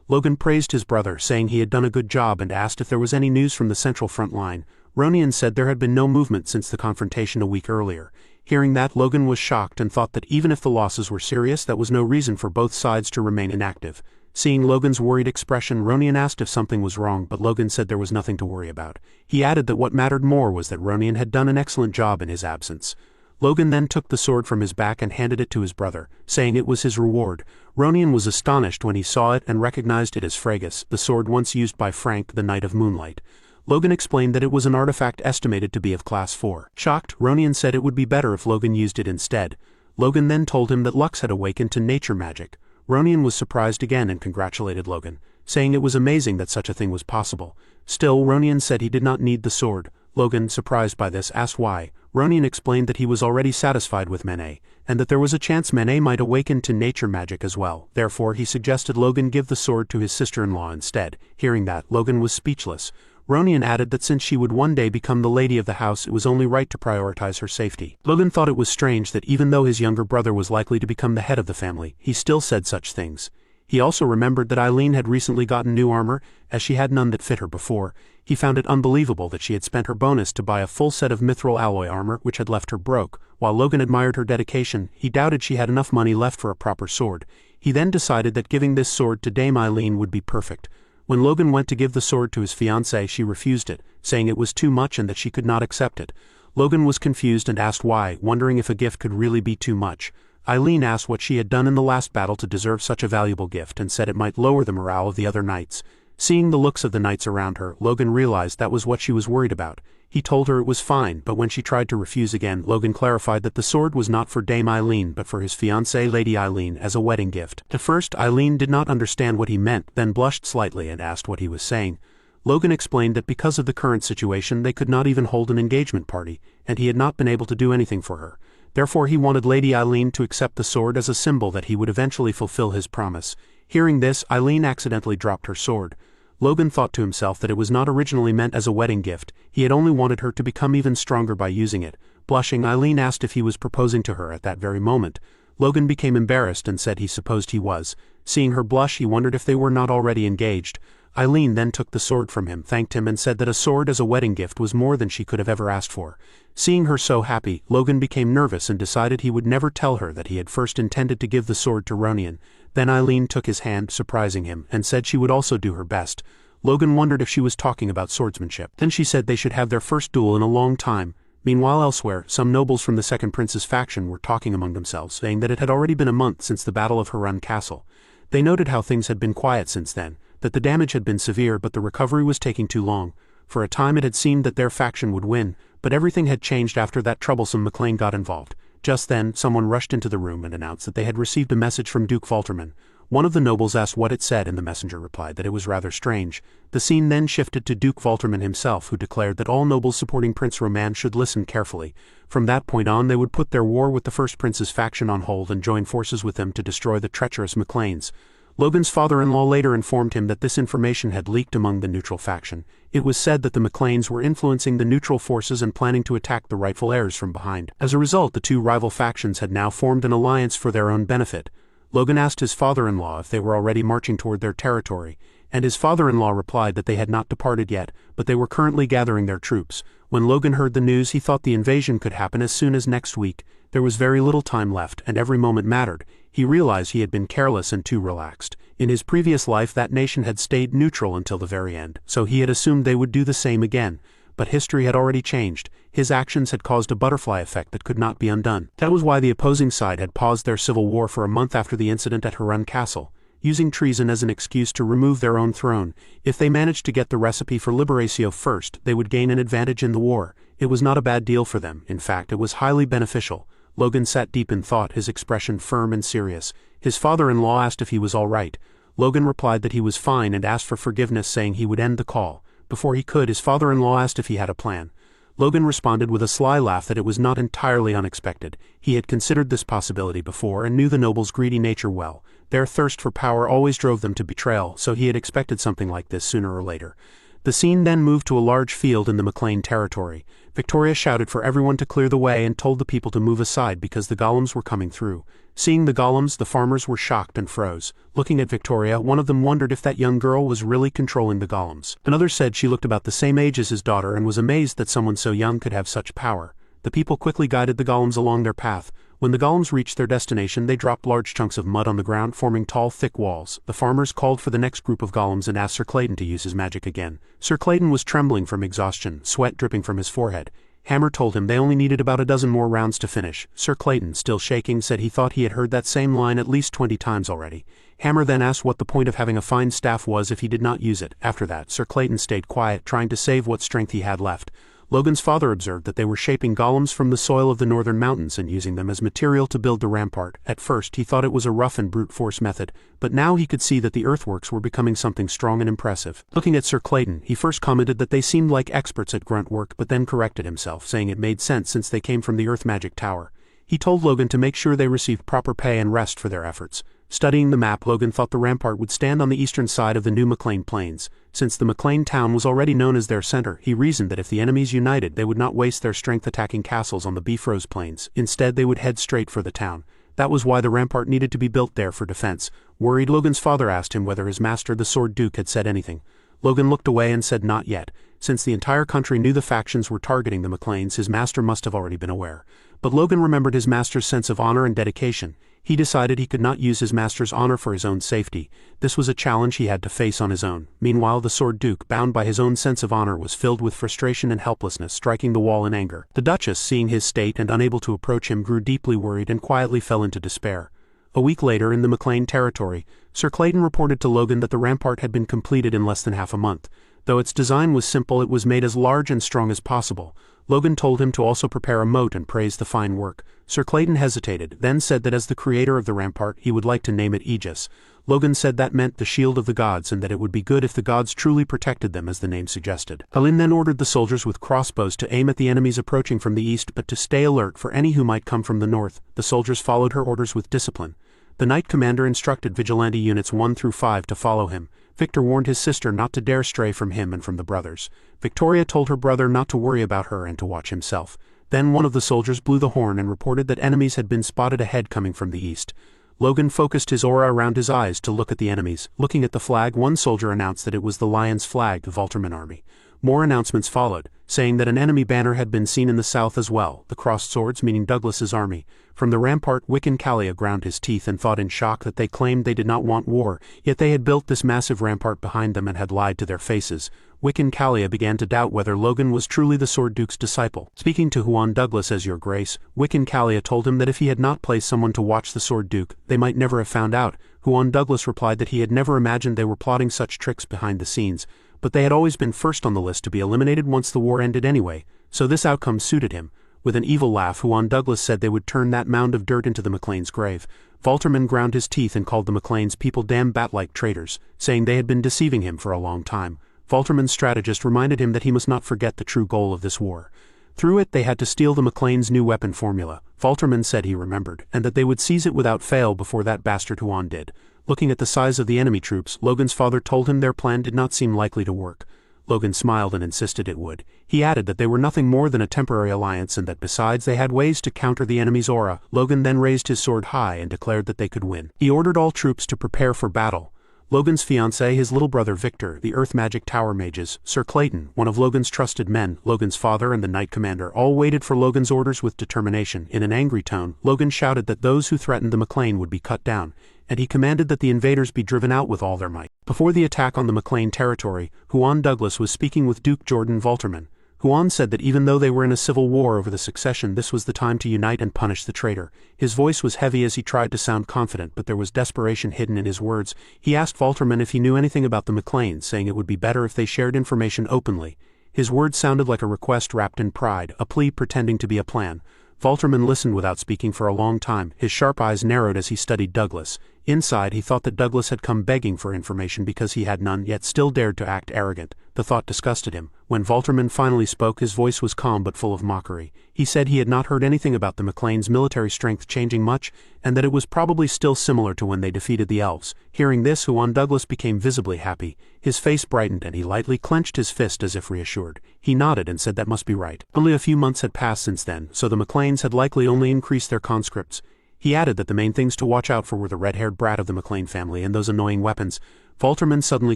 Logan praised his brother, saying he had done a good job, and asked if there was any news from the central front line. Ronian said there had been no movement since the confrontation a week earlier. Hearing that, Logan was shocked and thought that even if the losses were serious, that was no reason for both sides to remain inactive. Seeing Logan's worried expression, Ronian asked if something was wrong, but Logan said there was nothing to worry about. He added that what mattered more was that Ronian had done an excellent job in his absence. Logan then took the sword from his back and handed it to his brother, saying it was his reward. Ronian was astonished when he saw it and recognized it as Fregus, the sword once used by Frank, the Knight of Moonlight. Logan explained that it was an artifact estimated to be of Class 4. Shocked, Ronian said it would be better if Logan used it instead. Logan then told him that Lux had awakened to nature magic. Ronian was surprised again and congratulated Logan, saying it was amazing that such a thing was possible. Still, Ronian said he did not need the sword. Logan, surprised by this, asked why. Ronian explained that he was already satisfied with Mene, and that there was a chance Mene might awaken to nature magic as well. Therefore, he suggested Logan give the sword to his sister-in-law instead. Hearing that, Logan was speechless. Ronian added that since she would one day become the lady of the house, it was only right to prioritize her safety. Logan thought it was strange that even though his younger brother was likely to become the head of the family, he still said such things. He also remembered that Eileen had recently gotten new armor, as she had none that fit her before. He found it unbelievable that she had spent her bonus to buy a full set of mithril alloy armor which had left her broke. While Logan admired her dedication, he doubted she had enough money left for a proper sword. He then decided that giving this sword to Dame Eileen would be perfect. When Logan went to give the sword to his fiancée, she refused it, saying it was too much and that she could not accept it. Logan was confused and asked why, wondering if a gift could really be too much. Eileen asked what she had done in the last battle to deserve such a valuable gift and said it might lower the morale of the other knights. Seeing the looks of the knights around her, Logan realized that was what she was worried about. He told her it was fine, but when she tried to refuse again, Logan clarified that the sword was not for Dame Eileen but for his fiancée Lady Eileen as a wedding gift. At first, Eileen did not understand what he meant, then blushed slightly and asked what he was saying. Logan explained that because of the current situation they could not even hold an engagement party, and he had not been able to do anything for her. Therefore he wanted Lady Eileen to accept the sword as a symbol that he would eventually fulfill his promise. Hearing this, Eileen accidentally dropped her sword. Logan thought to himself that it was not originally meant as a wedding gift, he had only wanted her to become even stronger by using it. Blushing, Eileen asked if he was proposing to her at that very moment. Logan became embarrassed and said he supposed he was. Seeing her blush, he wondered if they were not already engaged. Eileen then took the sword from him, thanked him and said that a sword as a wedding gift was more than she could have ever asked for. Seeing her so happy, Logan became nervous and decided he would never tell her that he had first intended to give the sword to Ronian. Then Eileen took his hand, surprising him, and said she would also do her best. Logan wondered if she was talking about swordsmanship. Then she said they should have their first duel in a long time. Meanwhile elsewhere, some nobles from the Second Prince's faction were talking among themselves, saying that it had already been a month since the Battle of Harun Castle. They noted how things had been quiet since then, that the damage had been severe but the recovery was taking too long. For a time it had seemed that their faction would win, but everything had changed after that troublesome McLean got involved. Just then, someone rushed into the room and announced that they had received a message from Duke Valterman. One of the nobles asked what it said and the messenger replied that it was rather strange. The scene then shifted to Duke Valterman himself, who declared that all nobles supporting Prince Roman should listen carefully. From that point on they would put their war with the First Prince's faction on hold and join forces with them to destroy the treacherous McLeans. Logan's father-in-law later informed him that this information had leaked among the neutral faction. It was said that the McLeans were influencing the neutral forces and planning to attack the rightful heirs from behind. As a result, the two rival factions had now formed an alliance for their own benefit. Logan asked his father-in-law if they were already marching toward their territory, and his father-in-law replied that they had not departed yet, but they were currently gathering their troops. When Logan heard the news, he thought the invasion could happen as soon as next week. There was very little time left, and every moment mattered. He realized he had been careless and too relaxed. In his previous life that nation had stayed neutral until the very end, so he had assumed they would do the same again. But history had already changed. His actions had caused a butterfly effect that could not be undone. That was why the opposing side had paused their civil war for a month after the incident at Harun Castle. using treason as an excuse to remove their own throne. If they managed to get the recipe for Liberatio first, they would gain an advantage in the war. It was not a bad deal for them, in fact it was highly beneficial. Logan sat deep in thought, his expression firm and serious. His father-in-law asked if he was all right. Logan replied that he was fine and asked for forgiveness, saying he would end the call. Before he could, his father-in-law asked if he had a plan. Logan responded with a sly laugh that it was not entirely unexpected. He had considered this possibility before and knew the nobles' greedy nature well. Their thirst for power always drove them to betrayal, so he had expected something like this sooner or later. The scene then moved to a large field in the McLean territory. Victoria shouted for everyone to clear the way and told the people to move aside because the golems were coming through. Seeing the golems, the farmers were shocked and froze. Looking at Victoria, one of them wondered if that young girl was really controlling the golems. Another said she looked about the same age as his daughter and was amazed that someone so young could have such power. The people quickly guided the golems along their path. When the golems reached their destination, they dropped large chunks of mud on the ground, forming tall, thick walls. The farmers called for the next group of golems and asked Sir Clayton to use his magic again. Sir Clayton was trembling from exhaustion, sweat dripping from his forehead. Hammer told him they only needed about a dozen more rounds to finish. Sir Clayton, still shaking, said he thought he had heard that same line at least 20 times already. Hammer then asked what the point of having a fine staff was if he did not use it. After that, Sir Clayton stayed quiet, trying to save what strength he had left. Logan's father observed that they were shaping golems from the soil of the northern mountains and using them as material to build the rampart. At first he thought it was a rough and brute force method, but now he could see that the earthworks were becoming something strong and impressive. Looking at Sir Clayton, he first commented that they seemed like experts at grunt work, but then corrected himself, saying it made sense since they came from the Earth Magic Tower. He told Logan to make sure they received proper pay and rest for their efforts. Studying the map, Logan thought the rampart would stand on the eastern side of the new McLean Plains. Since the McLean town was already known as their center, he reasoned that if the enemies united, they would not waste their strength attacking castles on the Bifrost Plains. Instead, they would head straight for the town. That was why the rampart needed to be built there for defense. Worried, Logan's father asked him whether his master, the Sword Duke, had said anything. Logan looked away and said not yet. Since the entire country knew the factions were targeting the McLeans, his master must have already been aware. But Logan remembered his master's sense of honor and dedication. He decided he could not use his master's honor for his own safety. This was a challenge he had to face on his own. Meanwhile, the Sword Duke, bound by his own sense of honor, was filled with frustration and helplessness, striking the wall in anger. The Duchess, seeing his state and unable to approach him, grew deeply worried and quietly fell into despair. A week later, in the McLean territory, Sir Clayton reported to Logan that the rampart had been completed in less than half a month. Though its design was simple, it was made as large and strong as possible. Logan told him to also prepare a moat and praised the fine work. Sir Clayton hesitated, then said that as the creator of the rampart, he would like to name it Aegis. Logan said that meant the shield of the gods and that it would be good if the gods truly protected them as the name suggested. Helene then ordered the soldiers with crossbows to aim at the enemies approaching from the east but to stay alert for any who might come from the north. The soldiers followed her orders with discipline. The Knight Commander instructed vigilante units 1 through 5 to follow him. Victor warned his sister not to dare stray from him and from the brothers. Victoria told her brother not to worry about her and to watch himself. Then one of the soldiers blew the horn and reported that enemies had been spotted ahead coming from the east. Logan focused his aura around his eyes to look at the enemies. Looking at the flag, one soldier announced that it was the Lion's flag, the Volterman army. More announcements followed, saying that an enemy banner had been seen in the south as well, the crossed swords meaning Douglas's army. From the rampart, Wiccan Callia ground his teeth and thought in shock that they claimed they did not want war, yet they had built this massive rampart behind them and had lied to their faces. Wiccan Callia began to doubt whether Logan was truly the Sword Duke's disciple. Speaking to Juan Douglas as Your Grace, Wiccan Callia told him that if he had not placed someone to watch the Sword Duke, they might never have found out. Juan Douglas replied that he had never imagined they were plotting such tricks behind the scenes, but they had always been first on the list to be eliminated once the war ended anyway, so this outcome suited him. With an evil laugh, Juan Douglas said they would turn that mound of dirt into the McLean's grave. Volterman ground his teeth and called the McLean's people damn bat-like traitors, saying they had been deceiving him for a long time. Volterman's strategist reminded him that he must not forget the true goal of this war. Through it, they had to steal the McLean's new weapon formula. Volterman said he remembered, and that they would seize it without fail before that bastard Juan did. Looking at the size of the enemy troops, Logan's father told him their plan did not seem likely to work. Logan smiled and insisted it would. He added that they were nothing more than a temporary alliance and that besides they had ways to counter the enemy's aura. Logan then raised his sword high and declared that they could win. He ordered all troops to prepare for battle. Logan's fiancé, his little brother Victor, the Earth Magic Tower mages, Sir Clayton, one of Logan's trusted men, Logan's father and the Knight Commander all waited for Logan's orders with determination. In an angry tone, Logan shouted that those who threatened the McLean would be cut down, and he commanded that the invaders be driven out with all their might. Before the attack on the McLean territory, Juan Douglas was speaking with Duke Jordan Volterman. Huan said that even though they were in a civil war over the succession, this was the time to unite and punish the traitor. His voice was heavy as he tried to sound confident, but there was desperation hidden in his words. He asked Walterman if he knew anything about the McLeans, saying it would be better if they shared information openly. His words sounded like a request wrapped in pride, a plea pretending to be a plan. Walterman listened without speaking for a long time, his sharp eyes narrowed as he studied Douglas. Inside, he thought that Douglas had come begging for information because he had none, yet still dared to act arrogant. The thought disgusted him. When Walterman finally spoke, his voice was calm but full of mockery. He said he had not heard anything about the McLeans' military strength changing much, and that it was probably still similar to when they defeated the elves. Hearing this, Huan Douglas became visibly happy. His face brightened and he lightly clenched his fist as if reassured. He nodded and said that must be right. Only a few months had passed since then, so the McLeans had likely only increased their conscripts. He added that the main things to watch out for were the red-haired brat of the McLean family and those annoying weapons. Walterman suddenly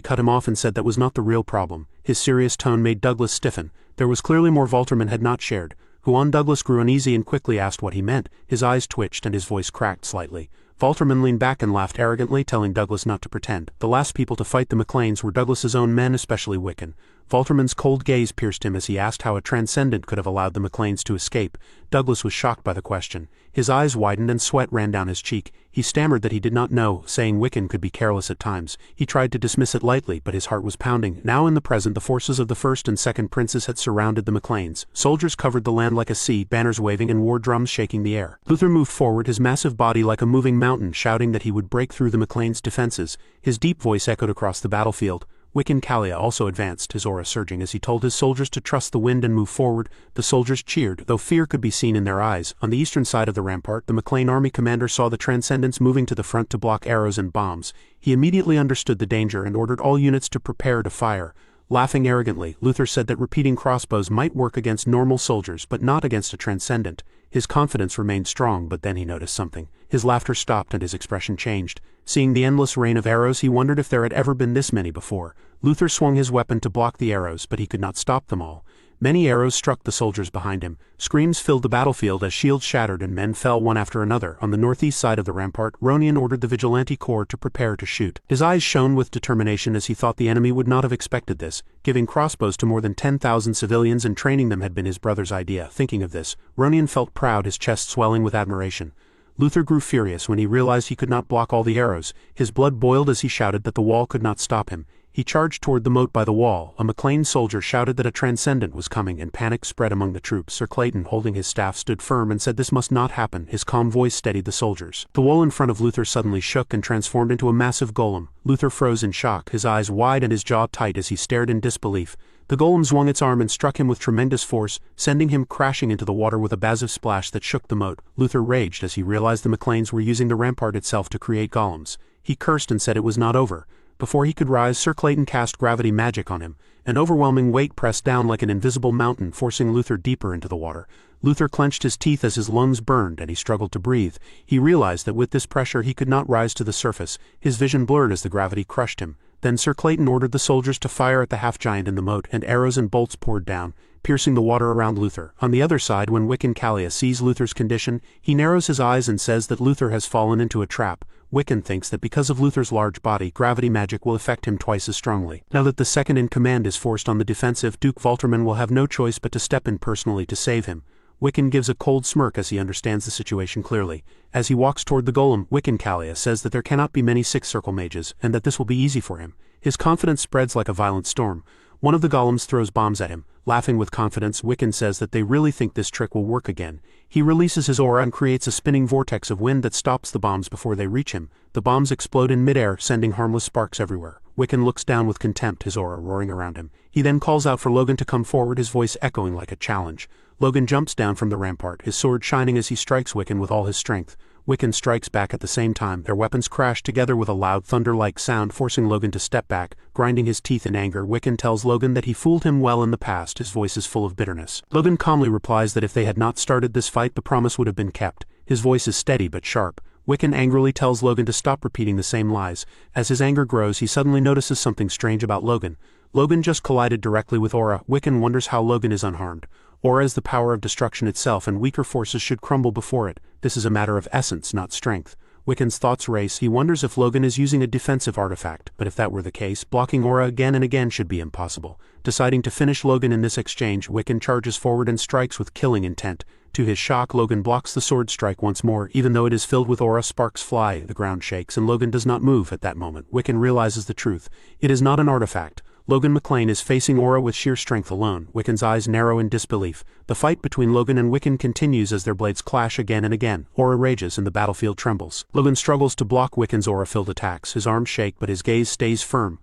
cut him off and said that was not the real problem. His serious tone made Douglas stiffen. There was clearly more Walterman had not shared. Huan Douglas grew uneasy and quickly asked what he meant. His eyes twitched and his voice cracked slightly. Walterman leaned back and laughed arrogantly, telling Douglas not to pretend. The last people to fight the McLeans were Douglas's own men, especially Wiccan. Walterman's cold gaze pierced him as he asked how a transcendent could have allowed the McLeans to escape. Douglas was shocked by the question. His eyes widened and sweat ran down his cheek. He stammered that he did not know, saying Wiccan could be careless at times. He tried to dismiss it lightly, but his heart was pounding. Now in the present, the forces of the first and second princes had surrounded the McLeans. Soldiers covered the land like a sea, banners waving and war drums shaking the air. Luther moved forward, his massive body like a moving mountain, shouting that he would break through the McLeans' defenses. His deep voice echoed across the battlefield. Wiccan Kalia also advanced, his aura surging as he told his soldiers to trust the wind and move forward. The soldiers cheered, though fear could be seen in their eyes. On the eastern side of the rampart, the McLean army commander saw the Transcendents moving to the front to block arrows and bombs. He immediately understood the danger and ordered all units to prepare to fire. Laughing arrogantly, Luther said that repeating crossbows might work against normal soldiers but not against a Transcendent. His confidence remained strong, but then he noticed something. His laughter stopped and his expression changed. Seeing the endless rain of arrows, he wondered if there had ever been this many before. Luther swung his weapon to block the arrows, but he could not stop them all. Many arrows struck the soldiers behind him. Screams filled the battlefield as shields shattered and men fell one after another. On the northeast side of the rampart, Ronian ordered the Vigilante Corps to prepare to shoot. His eyes shone with determination as he thought the enemy would not have expected this. Giving crossbows to more than 10,000 civilians and training them had been his brother's idea. Thinking of this, Ronian felt proud, his chest swelling with admiration. Luther grew furious when he realized he could not block all the arrows. His blood boiled as he shouted that the wall could not stop him. He charged toward the moat by the wall. A McLean soldier shouted that a Transcendent was coming, and panic spread among the troops. Sir Clayton, holding his staff, stood firm and said this must not happen. His calm voice steadied the soldiers. The wall in front of Luther suddenly shook and transformed into a massive golem. Luther froze in shock, his eyes wide and his jaw tight as he stared in disbelief. The golem swung its arm and struck him with tremendous force, sending him crashing into the water with a massive splash that shook the moat. Luther raged as he realized the McLeans were using the rampart itself to create golems. He cursed and said it was not over. Before he could rise, Sir Clayton cast gravity magic on him. An overwhelming weight pressed down like an invisible mountain, forcing Luther deeper into the water. Luther clenched his teeth as his lungs burned and he struggled to breathe. He realized that with this pressure he could not rise to the surface. His vision blurred as the gravity crushed him. Then Sir Clayton ordered the soldiers to fire at the half-giant in the moat, and arrows and bolts poured down, piercing the water around Luther. On the other side, when Wiccan Kalia sees Luther's condition, he narrows his eyes and says that Luther has fallen into a trap. Wiccan thinks that because of Luther's large body, gravity magic will affect him twice as strongly. Now that the second in command is forced on the defensive, Duke Walterman will have no choice but to step in personally to save him. Wiccan gives a cold smirk as he understands the situation clearly. As he walks toward the golem, Wiccan Kalia says that there cannot be many six-circle mages, and that this will be easy for him. His confidence spreads like a violent storm. One of the golems throws bombs at him. Laughing with confidence, Wiccan says that they really think this trick will work again. He releases his aura and creates a spinning vortex of wind that stops the bombs before they reach him. The bombs explode in midair, sending harmless sparks everywhere. Wiccan looks down with contempt, his aura roaring around him. He then calls out for Logan to come forward, his voice echoing like a challenge. Logan jumps down from the rampart, his sword shining as he strikes Wiccan with all his strength. Wiccan strikes back at the same time. Their weapons crash together with a loud thunder-like sound, forcing Logan to step back. Grinding his teeth in anger, Wiccan tells Logan that he fooled him well in the past. His voice is full of bitterness. Logan calmly replies that if they had not started this fight, the promise would have been kept. His voice is steady but sharp. Wiccan angrily tells Logan to stop repeating the same lies. As his anger grows, he suddenly notices something strange about Logan. Logan just collided directly with Aura. Wiccan wonders how Logan is unharmed. Aura is the power of destruction itself, and weaker forces should crumble before it. This is a matter of essence, not strength. Wiccan's thoughts race. He wonders if Logan is using a defensive artifact, but if that were the case, blocking aura again and again should be impossible. Deciding to finish Logan in this exchange, Wiccan charges forward and strikes with killing intent. To his shock, Logan blocks the sword strike once more. Even though it is filled with aura, sparks fly, the ground shakes, and Logan does not move. At that moment, Wiccan realizes the truth. It is not an artifact. Logan McClane is facing aura with sheer strength alone. Wiccan's eyes narrow in disbelief. The fight between Logan and Wiccan continues as their blades clash again and again. Aura rages and the battlefield trembles. Logan struggles to block Wiccan's aura-filled attacks. His arms shake, but his gaze stays firm.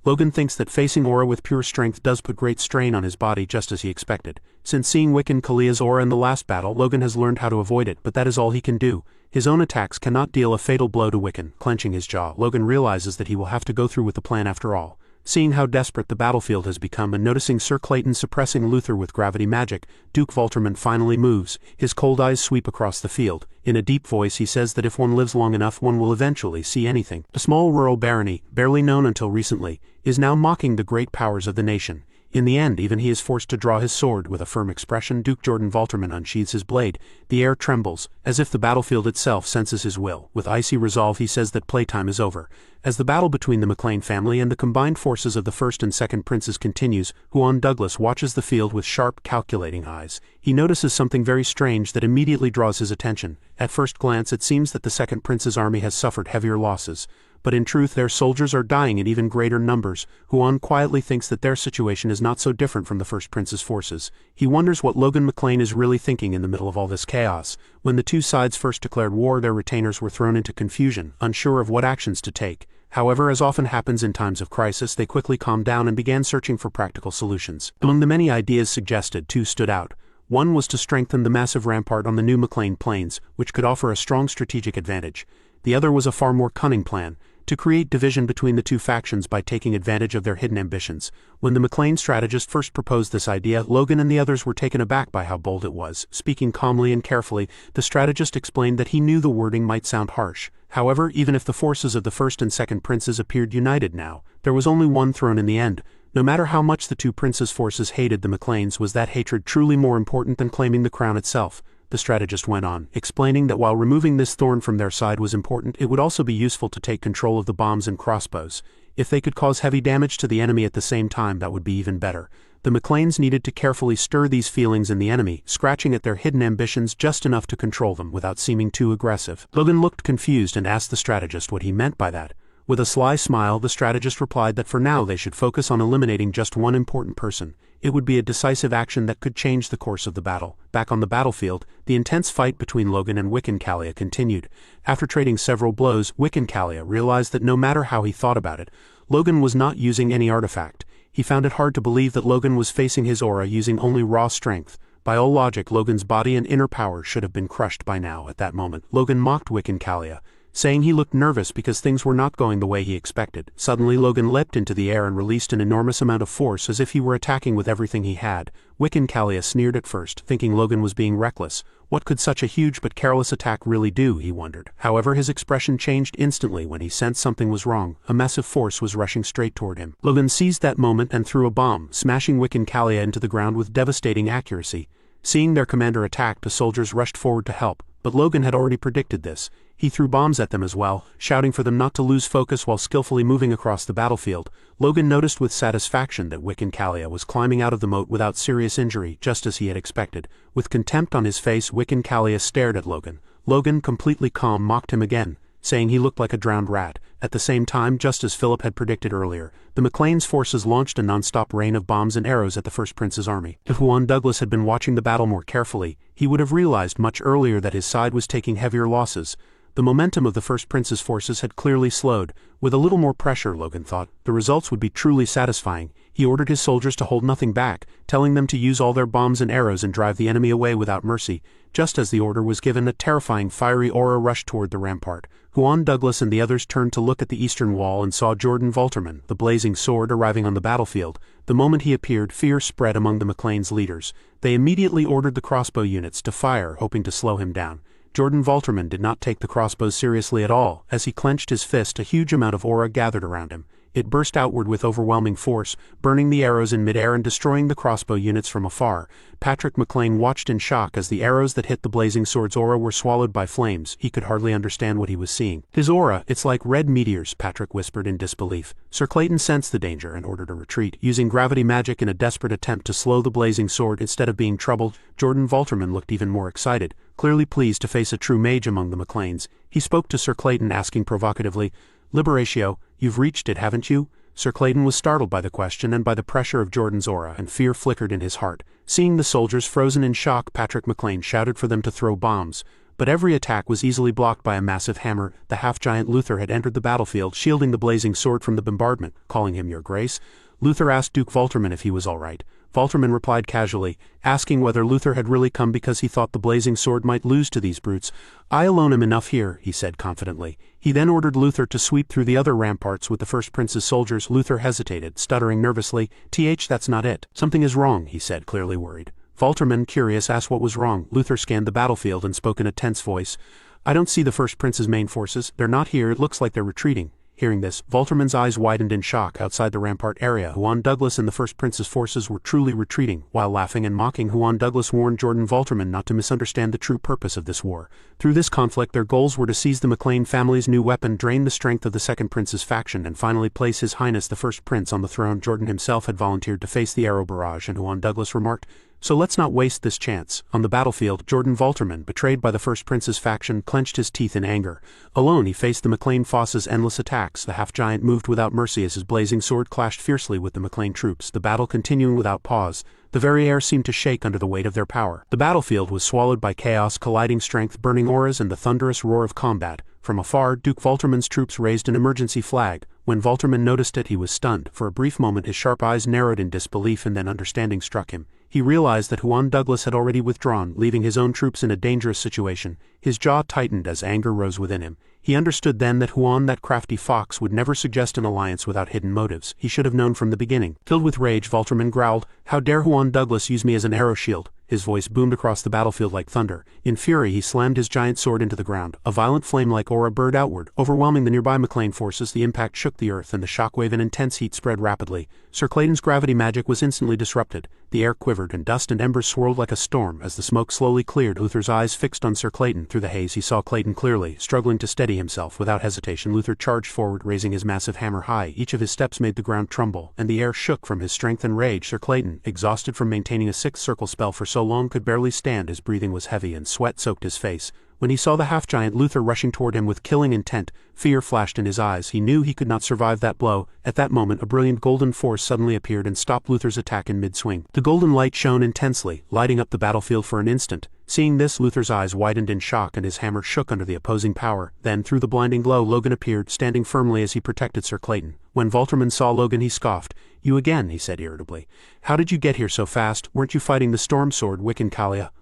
Logan thinks that facing aura with pure strength does put great strain on his body, just as he expected. Since seeing Wiccan Kalia's aura in the last battle, Logan has learned how to avoid it, but that is all he can do. His own attacks cannot deal a fatal blow to Wiccan. Clenching his jaw, Logan realizes that he will have to go through with the plan after all. Seeing how desperate the battlefield has become and noticing Sir Clayton suppressing Luther with gravity magic, Duke Volterman finally moves. His cold eyes sweep across the field. In a deep voice he says that if one lives long enough one will eventually see anything. A small rural barony, barely known until recently, is now mocking the great powers of the nation. In the end, even he is forced to draw his sword. With a firm expression, Duke Jordan Volterman unsheathes his blade. The air trembles, as if the battlefield itself senses his will. With icy resolve he says that playtime is over. As the battle between the McClane family and the combined forces of the first and second princes continues, Huon Douglas watches the field with sharp, calculating eyes. He notices something very strange that immediately draws his attention. At first glance it seems that the second prince's army has suffered heavier losses. But in truth their soldiers are dying in even greater numbers. Huon quietly thinks that their situation is not so different from the first prince's forces. He wonders what Logan McClane is really thinking in the middle of all this chaos. When the two sides first declared war, their retainers were thrown into confusion, unsure of what actions to take. However, as often happens in times of crisis, they quickly calmed down and began searching for practical solutions. Among the many ideas suggested, two stood out. One was to strengthen the massive rampart on the new McClane plains, which could offer a strong strategic advantage. The other was a far more cunning plan, to create division between the two factions by taking advantage of their hidden ambitions. When the McClane strategist first proposed this idea, Logan and the others were taken aback by how bold it was. Speaking calmly and carefully, the strategist explained that he knew the wording might sound harsh. However, even if the forces of the first and second princes appeared united now, there was only one throne in the end. No matter how much the two princes' forces hated the McClanes, was that hatred truly more important than claiming the crown itself? The strategist went on, explaining that while removing this thorn from their side was important, it would also be useful to take control of the bombs and crossbows. If they could cause heavy damage to the enemy at the same time, that would be even better. The McClanes needed to carefully stir these feelings in the enemy, scratching at their hidden ambitions just enough to control them without seeming too aggressive. Logan looked confused and asked the strategist what he meant by that. With a sly smile, the strategist replied that for now they should focus on eliminating just one important person. It would be a decisive action that could change the course of the battle. Back on the battlefield, the intense fight between Logan and Wiccan Kalia continued. After trading several blows, Wiccan Kalia realized that no matter how he thought about it, Logan was not using any artifact. He found it hard to believe that Logan was facing his aura using only raw strength. By all logic, Logan's body and inner power should have been crushed by now. At that moment, Logan mocked Wiccan Kalia, saying he looked nervous because things were not going the way he expected. Suddenly Logan leapt into the air and released an enormous amount of force as if he were attacking with everything he had. Wiccan Kalia sneered at first, thinking Logan was being reckless. What could such a huge but careless attack really do, he wondered. However, his expression changed instantly when he sensed something was wrong. A massive force was rushing straight toward him. Logan seized that moment and threw a bomb, smashing Wiccan Kalia into the ground with devastating accuracy. Seeing their commander attacked, the soldiers rushed forward to help, but Logan had already predicted this. He threw bombs at them as well, shouting for them not to lose focus while skillfully moving across the battlefield. Logan noticed with satisfaction that Wiccan Kalia was climbing out of the moat without serious injury, just as he had expected. With contempt on his face, Wiccan Kalia stared at Logan. Logan, completely calm, mocked him again, saying he looked like a drowned rat. At the same time, just as Philip had predicted earlier, the McClane's forces launched a non-stop rain of bombs and arrows at the First Prince's army. If Huon Douglas had been watching the battle more carefully, he would have realized much earlier that his side was taking heavier losses. The momentum of the First Prince's forces had clearly slowed. With a little more pressure, Logan thought, the results would be truly satisfying. He ordered his soldiers to hold nothing back, telling them to use all their bombs and arrows and drive the enemy away without mercy. Just as the order was given, a terrifying fiery aura rushed toward the rampart. Huon Douglas and the others turned to look at the eastern wall and saw Jordan Volterman, the blazing sword, arriving on the battlefield. The moment he appeared, fear spread among the McClane's leaders. They immediately ordered the crossbow units to fire, hoping to slow him down. Jordan Volterman did not take the crossbows seriously at all. As he clenched his fist, a huge amount of aura gathered around him. It burst outward with overwhelming force, burning the arrows in midair and destroying the crossbow units from afar. Patrick McLean watched in shock as the arrows that hit the blazing sword's aura were swallowed by flames. He could hardly understand what he was seeing. His aura, it's like red meteors, Patrick whispered in disbelief. Sir Clayton sensed the danger and ordered a retreat, using gravity magic in a desperate attempt to slow the blazing sword. Instead of being troubled, Jordan Valterman looked even more excited, clearly pleased to face a true mage among the McLeans. He spoke to Sir Clayton, asking provocatively, "Liberatio, you've reached it, haven't you?" Sir Clayton was startled by the question and by the pressure of Jordan's aura, and fear flickered in his heart. Seeing the soldiers frozen in shock, Patrick McLean shouted for them to throw bombs. But every attack was easily blocked by a massive hammer. The half-giant Luther had entered the battlefield, shielding the blazing sword from the bombardment. Calling him Your Grace, Luther asked Duke Valterman if he was all right. Valterman replied casually, asking whether Luther had really come because he thought the blazing sword might lose to these brutes. "I alone am enough here," he said confidently. He then ordered Luther to sweep through the other ramparts with the first prince's soldiers. Luther hesitated, stuttering nervously. That's not it. Something is wrong," he said, clearly worried. Valterman, curious, asked what was wrong. Luther scanned the battlefield and spoke in a tense voice. "I don't see the first prince's main forces. They're not here. It looks like they're retreating." Hearing this, Valterman's eyes widened in shock. Outside the rampart area, Huan Douglas and the first prince's forces were truly retreating. While laughing and mocking, Huan Douglas warned Jordan Valterman not to misunderstand the true purpose of this war. Through this conflict, their goals were to seize the McLean family's new weapon, drain the strength of the second prince's faction, and finally place His Highness the first prince on the throne. Jordan himself had volunteered to face the arrow barrage, and Huan Douglas remarked, "So let's not waste this chance." On the battlefield, Jordan Valterman, betrayed by the first prince's faction, clenched his teeth in anger. Alone, he faced the McLean Foss's endless attacks. The half-giant moved without mercy as his blazing sword clashed fiercely with the McLean troops, the battle continuing without pause. The very air seemed to shake under the weight of their power. The battlefield was swallowed by chaos, colliding strength, burning auras, and the thunderous roar of combat. From afar, Duke Valterman's troops raised an emergency flag. When Valterman noticed it, he was stunned. For a brief moment, his sharp eyes narrowed in disbelief, and then understanding struck him. He realized that Huan Douglas had already withdrawn, leaving his own troops in a dangerous situation. His jaw tightened as anger rose within him. He understood then that Huan, that crafty fox, would never suggest an alliance without hidden motives. He should have known from the beginning. Filled with rage, Valterman growled, "How dare Huan Douglas use me as an arrow shield?" His voice boomed across the battlefield like thunder. In fury, he slammed his giant sword into the ground. A violent flame-like aura burned outward, overwhelming the nearby McLean forces. The impact shook the earth, and the shockwave and intense heat spread rapidly. Sir Clayton's gravity magic was instantly disrupted. The air quivered, and dust and embers swirled like a storm. As the smoke slowly cleared, Luther's eyes fixed on Sir Clayton. Through the haze, he saw Clayton clearly, struggling to steady himself. Without hesitation, Luther charged forward, raising his massive hammer high. Each of his steps made the ground tremble, and the air shook from his strength and rage. Sir Clayton, exhausted from maintaining a sixth-circle spell for so long, could barely stand. His breathing was heavy, and sweat soaked his face. When he saw the half-giant Luther rushing toward him with killing intent, fear flashed in his eyes. He knew he could not survive that blow. At that moment, a brilliant golden force suddenly appeared and stopped Luther's attack in mid-swing. The golden light shone intensely, lighting up the battlefield for an instant. Seeing this, Luther's eyes widened in shock, and his hammer shook under the opposing power. Then, through the blinding glow, Logan appeared, standing firmly as he protected Sir Clayton. When Valterman saw Logan, he scoffed. "You again," he said irritably. "How did you get here so fast? Weren't you fighting the storm sword, Wiccan?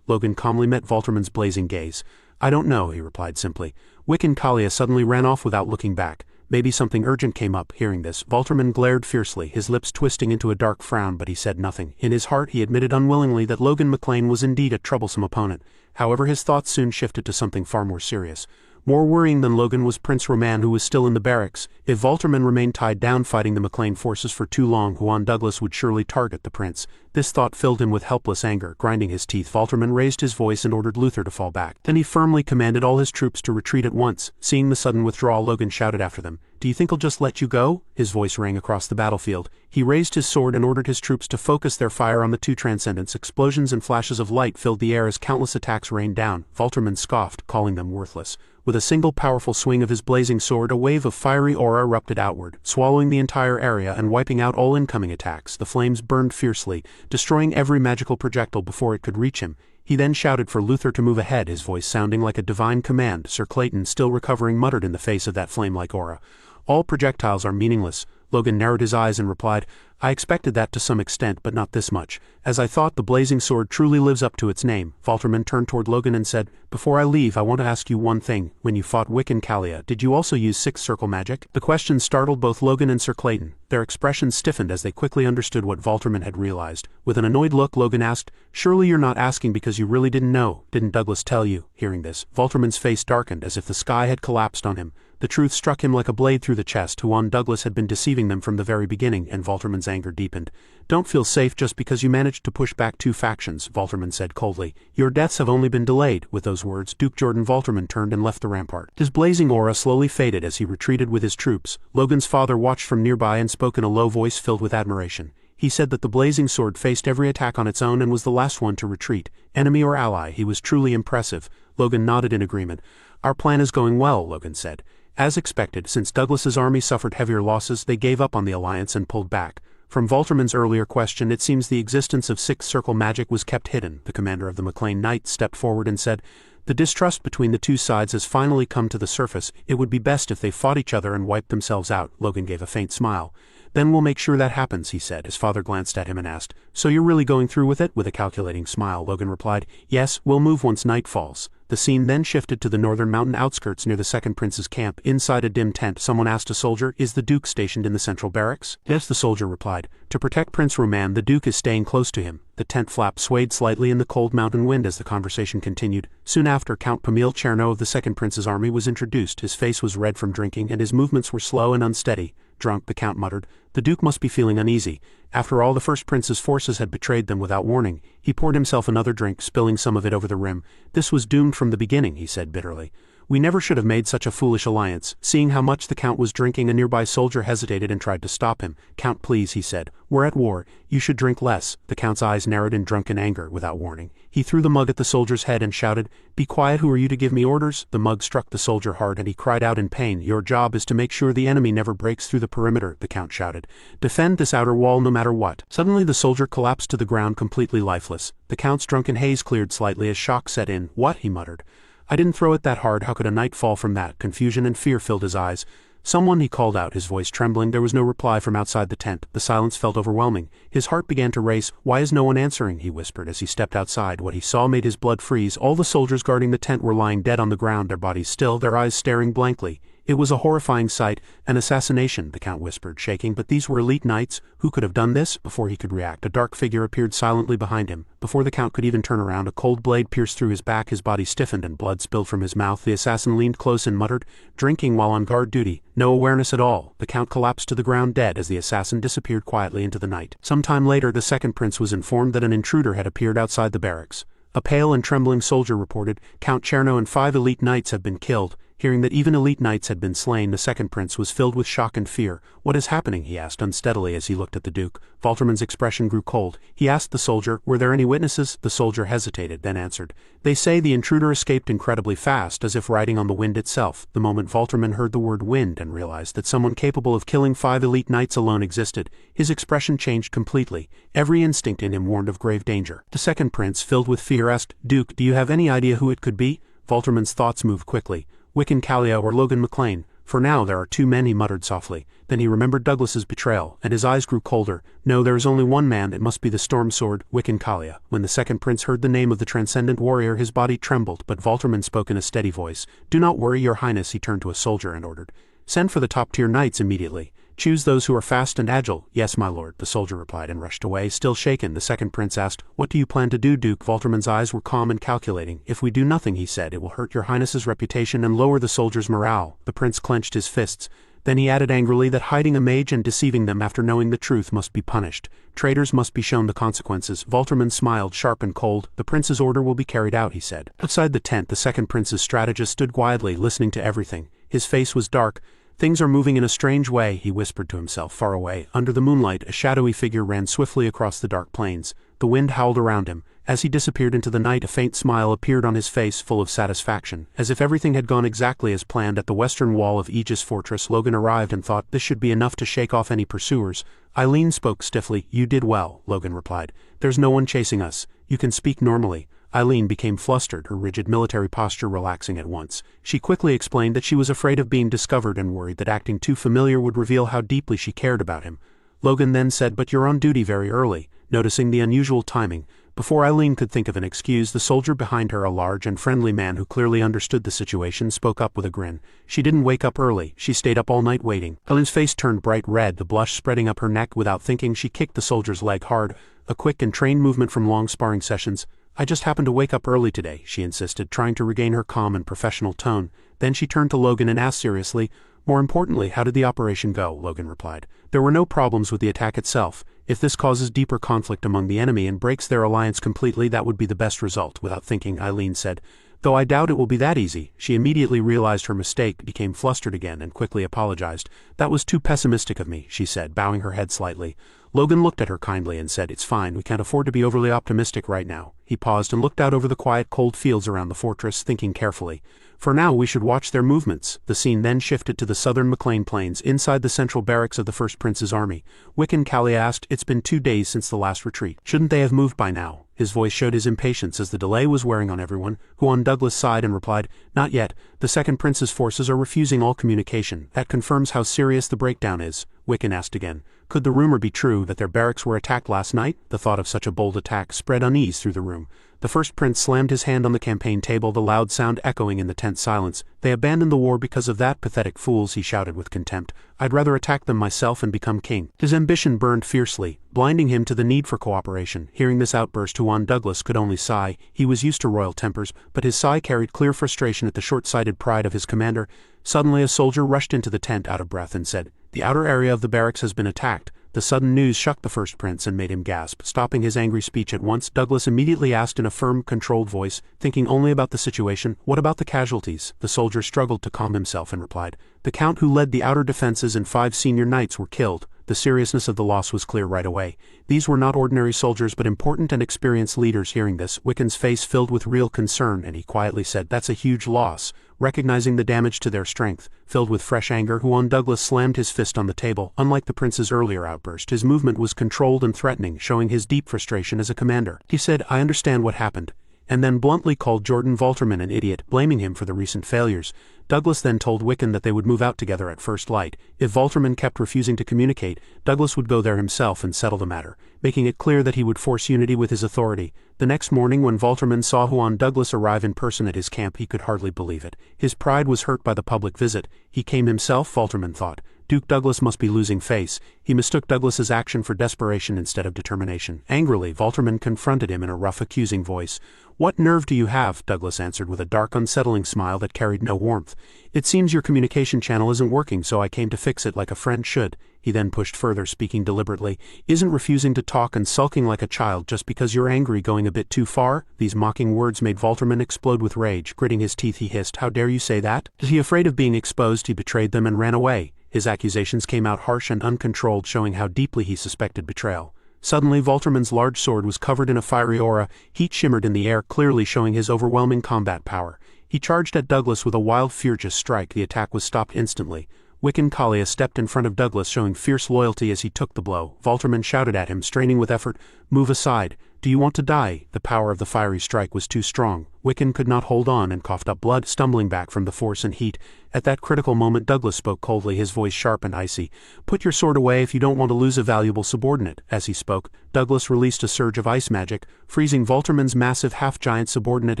Logan calmly met Valterman's blazing gaze. "I don't know," he replied simply. Wiccan suddenly ran off without looking back. Maybe something urgent came up. Hearing this, Valterman glared fiercely, his lips twisting into a dark frown, but he said nothing. In his heart, he admitted unwillingly that Logan McLean was indeed a troublesome opponent. However, his thoughts soon shifted to something far more serious. More worrying than Logan was Prince Roman, who was still in the barracks. If Valterman remained tied down fighting the McLean forces for too long, Huan Douglas would surely target the prince. This thought filled him with helpless anger. Grinding his teeth, Valterman raised his voice and ordered Luther to fall back. Then he firmly commanded all his troops to retreat at once. Seeing the sudden withdrawal, Logan shouted after them, "Do you think I'll just let you go?" His voice rang across the battlefield. He raised his sword and ordered his troops to focus their fire on the two transcendents. Explosions and flashes of light filled the air as countless attacks rained down. Valterman scoffed, calling them worthless. With a single powerful swing of his blazing sword, a wave of fiery aura erupted outward, swallowing the entire area and wiping out all incoming attacks. The flames burned fiercely, destroying every magical projectile before it could reach him. He then shouted for Luther to move ahead, his voice sounding like a divine command. Sir Clayton, still recovering, muttered in the face of that flame-like aura, "All projectiles are meaningless." Logan narrowed his eyes and replied, "I expected that to some extent, but not this much. As I thought, the blazing sword truly lives up to its name." Valterman turned toward Logan and said, "Before I leave, I want to ask you one thing. When you fought Wiccan, did you also use sixth-circle magic?" The question startled both Logan and Sir Clayton. Their expressions stiffened as they quickly understood what Valterman had realized. With an annoyed look, Logan asked, "Surely you're not asking because you really didn't know? Didn't Douglas tell you?" Hearing this, Valterman's face darkened as if the sky had collapsed on him. The truth struck him like a blade through the chest. Huan Douglas had been deceiving them from the very beginning, and Valterman's anger deepened. "Don't feel safe just because you managed to push back 2 factions," Valterman said coldly. "Your deaths have only been delayed." With those words, Duke Jordan Valterman turned and left the rampart. His blazing aura slowly faded as he retreated with his troops. Logan's father watched from nearby and spoke in a low voice filled with admiration. He said that the blazing sword faced every attack on its own and was the last one to retreat. Enemy or ally, he was truly impressive. Logan nodded in agreement. "Our plan is going well," Logan said. As expected, since Douglas's army suffered heavier losses, they gave up on the alliance and pulled back. From Valterman's earlier question, it seems the existence of Sixth Circle magic was kept hidden. The commander of the McLean Knights stepped forward and said, "The distrust between the two sides has finally come to the surface. It would be best if they fought each other and wiped themselves out." Logan gave a faint smile. "Then we'll make sure that happens," he said. His father glanced at him and asked, "So you're really going through with it?" With a calculating smile, Logan replied, "Yes, we'll move once night falls." The scene then shifted to the northern mountain outskirts near the second prince's camp. Inside a dim tent, someone asked a soldier, "Is the Duke stationed in the central barracks?" "Yes," the soldier replied. "To protect Prince Roman, the Duke is staying close to him." The tent flap swayed slightly in the cold mountain wind as the conversation continued. Soon after, Count Pamil Cherno of the second prince's army was introduced. His face was red from drinking and his movements were slow and unsteady. "Drunk," the count muttered. "The Duke must be feeling uneasy. After all, the first prince's forces had betrayed them without warning." He poured himself another drink, spilling some of it over the rim. "This was doomed from the beginning," he said bitterly. "We never should have made such a foolish alliance." Seeing how much the count was drinking, a nearby soldier hesitated and tried to stop him. "Count, please," he said. "We're at war. You should drink less." The count's eyes narrowed in drunken anger. Without warning, he threw the mug at the soldier's head and shouted, "Be quiet, who are you to give me orders?" The mug struck the soldier hard and he cried out in pain. "Your job is to make sure the enemy never breaks through the perimeter," the count shouted. "Defend this outer wall no matter what." Suddenly the soldier collapsed to the ground completely lifeless. The count's drunken haze cleared slightly as shock set in. "What?" he muttered. "I didn't throw it that hard. How could a knight fall from that?" Confusion and fear filled his eyes. "Someone," he called out, his voice trembling. There was no reply from outside the tent. The silence felt overwhelming. His heart began to race. "Why is no one answering?" he whispered as he stepped outside. What he saw made his blood freeze. All the soldiers guarding the tent were lying dead on the ground, their bodies still, their eyes staring blankly. It was a horrifying sight. "An assassination," the count whispered, shaking. "But these were elite knights. Who could have done this?" Before he could react, a dark figure appeared silently behind him. Before the count could even turn around, a cold blade pierced through his back. His body stiffened and blood spilled from his mouth. The assassin leaned close and muttered, "Drinking while on guard duty. No awareness at all." The count collapsed to the ground dead as the assassin disappeared quietly into the night. Some time later, the second prince was informed that an intruder had appeared outside the barracks. A pale and trembling soldier reported, "Count Cherno and 5 elite knights have been killed." Hearing that even elite knights had been slain, the second prince was filled with shock and fear. "What is happening?" he asked unsteadily as he looked at the Duke. Valterman's expression grew cold. He asked the soldier, "Were there any witnesses?" The soldier hesitated, then answered, "They say the intruder escaped incredibly fast, as if riding on the wind itself." The moment Valterman heard the word wind and realized that someone capable of killing 5 elite knights alone existed, his expression changed completely. Every instinct in him warned of grave danger. The second prince, filled with fear, asked, "Duke, do you have any idea who it could be?" Valterman's thoughts moved quickly. "Wiccan Kalia or Logan McLean. For now there are 2 men," he muttered softly. Then he remembered Douglas's betrayal, and his eyes grew colder. "No, there is only one man. It must be the Storm Sword, Wiccan Kalia." When the second prince heard the name of the transcendent warrior, his body trembled, but Valterman spoke in a steady voice. "Do not worry, your highness," he turned to a soldier and ordered. "Send for the top-tier knights immediately. Choose those who are fast and agile." "Yes, my lord," the soldier replied and rushed away, still shaken. The second prince asked, "What do you plan to do, Duke?" Valterman's eyes were calm and calculating. "If we do nothing," he said, "it will hurt your highness's reputation and lower the soldiers' morale." The prince clenched his fists. Then he added angrily that hiding a mage and deceiving them after knowing the truth must be punished. Traitors must be shown the consequences. Valterman smiled, sharp and cold. "The prince's order will be carried out," he said. Outside the tent, the second prince's strategist stood quietly, listening to everything. His face was dark. "Things are moving in a strange way," he whispered to himself, far away. Under the moonlight, a shadowy figure ran swiftly across the dark plains. The wind howled around him. As he disappeared into the night, a faint smile appeared on his face, full of satisfaction. As if everything had gone exactly as planned at the western wall of Aegis Fortress, Logan arrived and thought this should be enough to shake off any pursuers. Eileen spoke stiffly. "You did well," Logan replied. "There's no one chasing us. You can speak normally." Eileen became flustered, her rigid military posture relaxing at once. She quickly explained that she was afraid of being discovered and worried that acting too familiar would reveal how deeply she cared about him. Logan then said, "But you're on duty very early," noticing the unusual timing. Before Eileen could think of an excuse, the soldier behind her, a large and friendly man who clearly understood the situation, spoke up with a grin. "She didn't wake up early. She stayed up all night waiting." Eileen's face turned bright red, the blush spreading up her neck. Without thinking, she kicked the soldier's leg hard, a quick and trained movement from long sparring sessions. I just happened to wake up early today, she insisted, trying to regain her calm and professional tone. Then she turned to Logan and asked seriously, "More importantly, how did the operation go?" Logan replied. "There were no problems with the attack itself. If this causes deeper conflict among the enemy and breaks their alliance completely, that would be the best result." Without thinking, Eileen said, "Though I doubt it will be that easy." She immediately realized her mistake, became flustered again, and quickly apologized. "That was too pessimistic of me," she said, bowing her head slightly. Logan looked at her kindly and said, "It's fine, we can't afford to be overly optimistic right now." He paused and looked out over the quiet, cold fields around the fortress, thinking carefully. "For now, we should watch their movements." The scene then shifted to the southern McLean Plains, inside the central barracks of the First Prince's army. Wiccan Callie asked, "It's been 2 days since the last retreat. Shouldn't they have moved by now?" His voice showed his impatience as the delay was wearing on everyone. Huan Douglas sighed and replied, "Not yet. The Second Prince's forces are refusing all communication. That confirms how serious the breakdown is." Wiccan asked again, "Could the rumor be true that their barracks were attacked last night?" The thought of such a bold attack spread unease through the room. The First Prince slammed his hand on the campaign table, the loud sound echoing in the tense silence. "They abandoned the war because of that, pathetic fools," he shouted with contempt. "I'd rather attack them myself and become king." His ambition burned fiercely, blinding him to the need for cooperation. Hearing this outburst, Huan Douglas could only sigh. He was used to royal tempers, but his sigh carried clear frustration at the short-sighted pride of his commander. Suddenly a soldier rushed into the tent out of breath and said, "The outer area of the barracks has been attacked." The sudden news shocked the First Prince and made him gasp. Stopping his angry speech at once, Douglas immediately asked in a firm, controlled voice, thinking only about the situation, "What about the casualties?" The soldier struggled to calm himself and replied, "The count who led the outer defenses and 5 senior knights were killed." The seriousness of the loss was clear right away. These were not ordinary soldiers but important and experienced leaders. Hearing this, Wiccan's face filled with real concern, and he quietly said, "That's a huge loss." Recognizing the damage to their strength, filled with fresh anger, Huan Douglas slammed his fist on the table. Unlike the prince's earlier outburst, his movement was controlled and threatening, showing his deep frustration as a commander. He said, "I understand what happened," and then bluntly called Jordan Valterman an idiot, blaming him for the recent failures. Douglas then told Wiccan that they would move out together at first light. If Valterman kept refusing to communicate, Douglas would go there himself and settle the matter, making it clear that he would force unity with his authority. The next morning, when Valterman saw Huan Douglas arrive in person at his camp, he could hardly believe it. His pride was hurt by the public visit. He came himself, Valterman thought. Duke Douglas must be losing face. He mistook Douglas's action for desperation instead of determination. Angrily, Valterman confronted him in a rough, accusing voice. "What nerve do you have?" Douglas answered with a dark, unsettling smile that carried no warmth. "It seems your communication channel isn't working, so I came to fix it like a friend should." He then pushed further, speaking deliberately. "Isn't refusing to talk and sulking like a child just because you're angry going a bit too far?" These mocking words made Valterman explode with rage. Gritting his teeth, he hissed, "How dare you say that?" Is he afraid of being exposed? He betrayed them and ran away. His accusations came out harsh and uncontrolled, showing how deeply he suspected betrayal. Suddenly, Valterman's large sword was covered in a fiery aura. Heat shimmered in the air, clearly showing his overwhelming combat power. He charged at Douglas with a wild, furious strike. The attack was stopped instantly. Wiccan Kalia stepped in front of Douglas, showing fierce loyalty as he took the blow. Valterman shouted at him, straining with effort, "Move aside. Do you want to die?" The power of the fiery strike was too strong. Wiccan could not hold on and coughed up blood, stumbling back from the force and heat. At that critical moment, Douglas spoke coldly, his voice sharp and icy. "Put your sword away if you don't want to lose a valuable subordinate." As he spoke, Douglas released a surge of ice magic, freezing Valterman's massive half-giant subordinate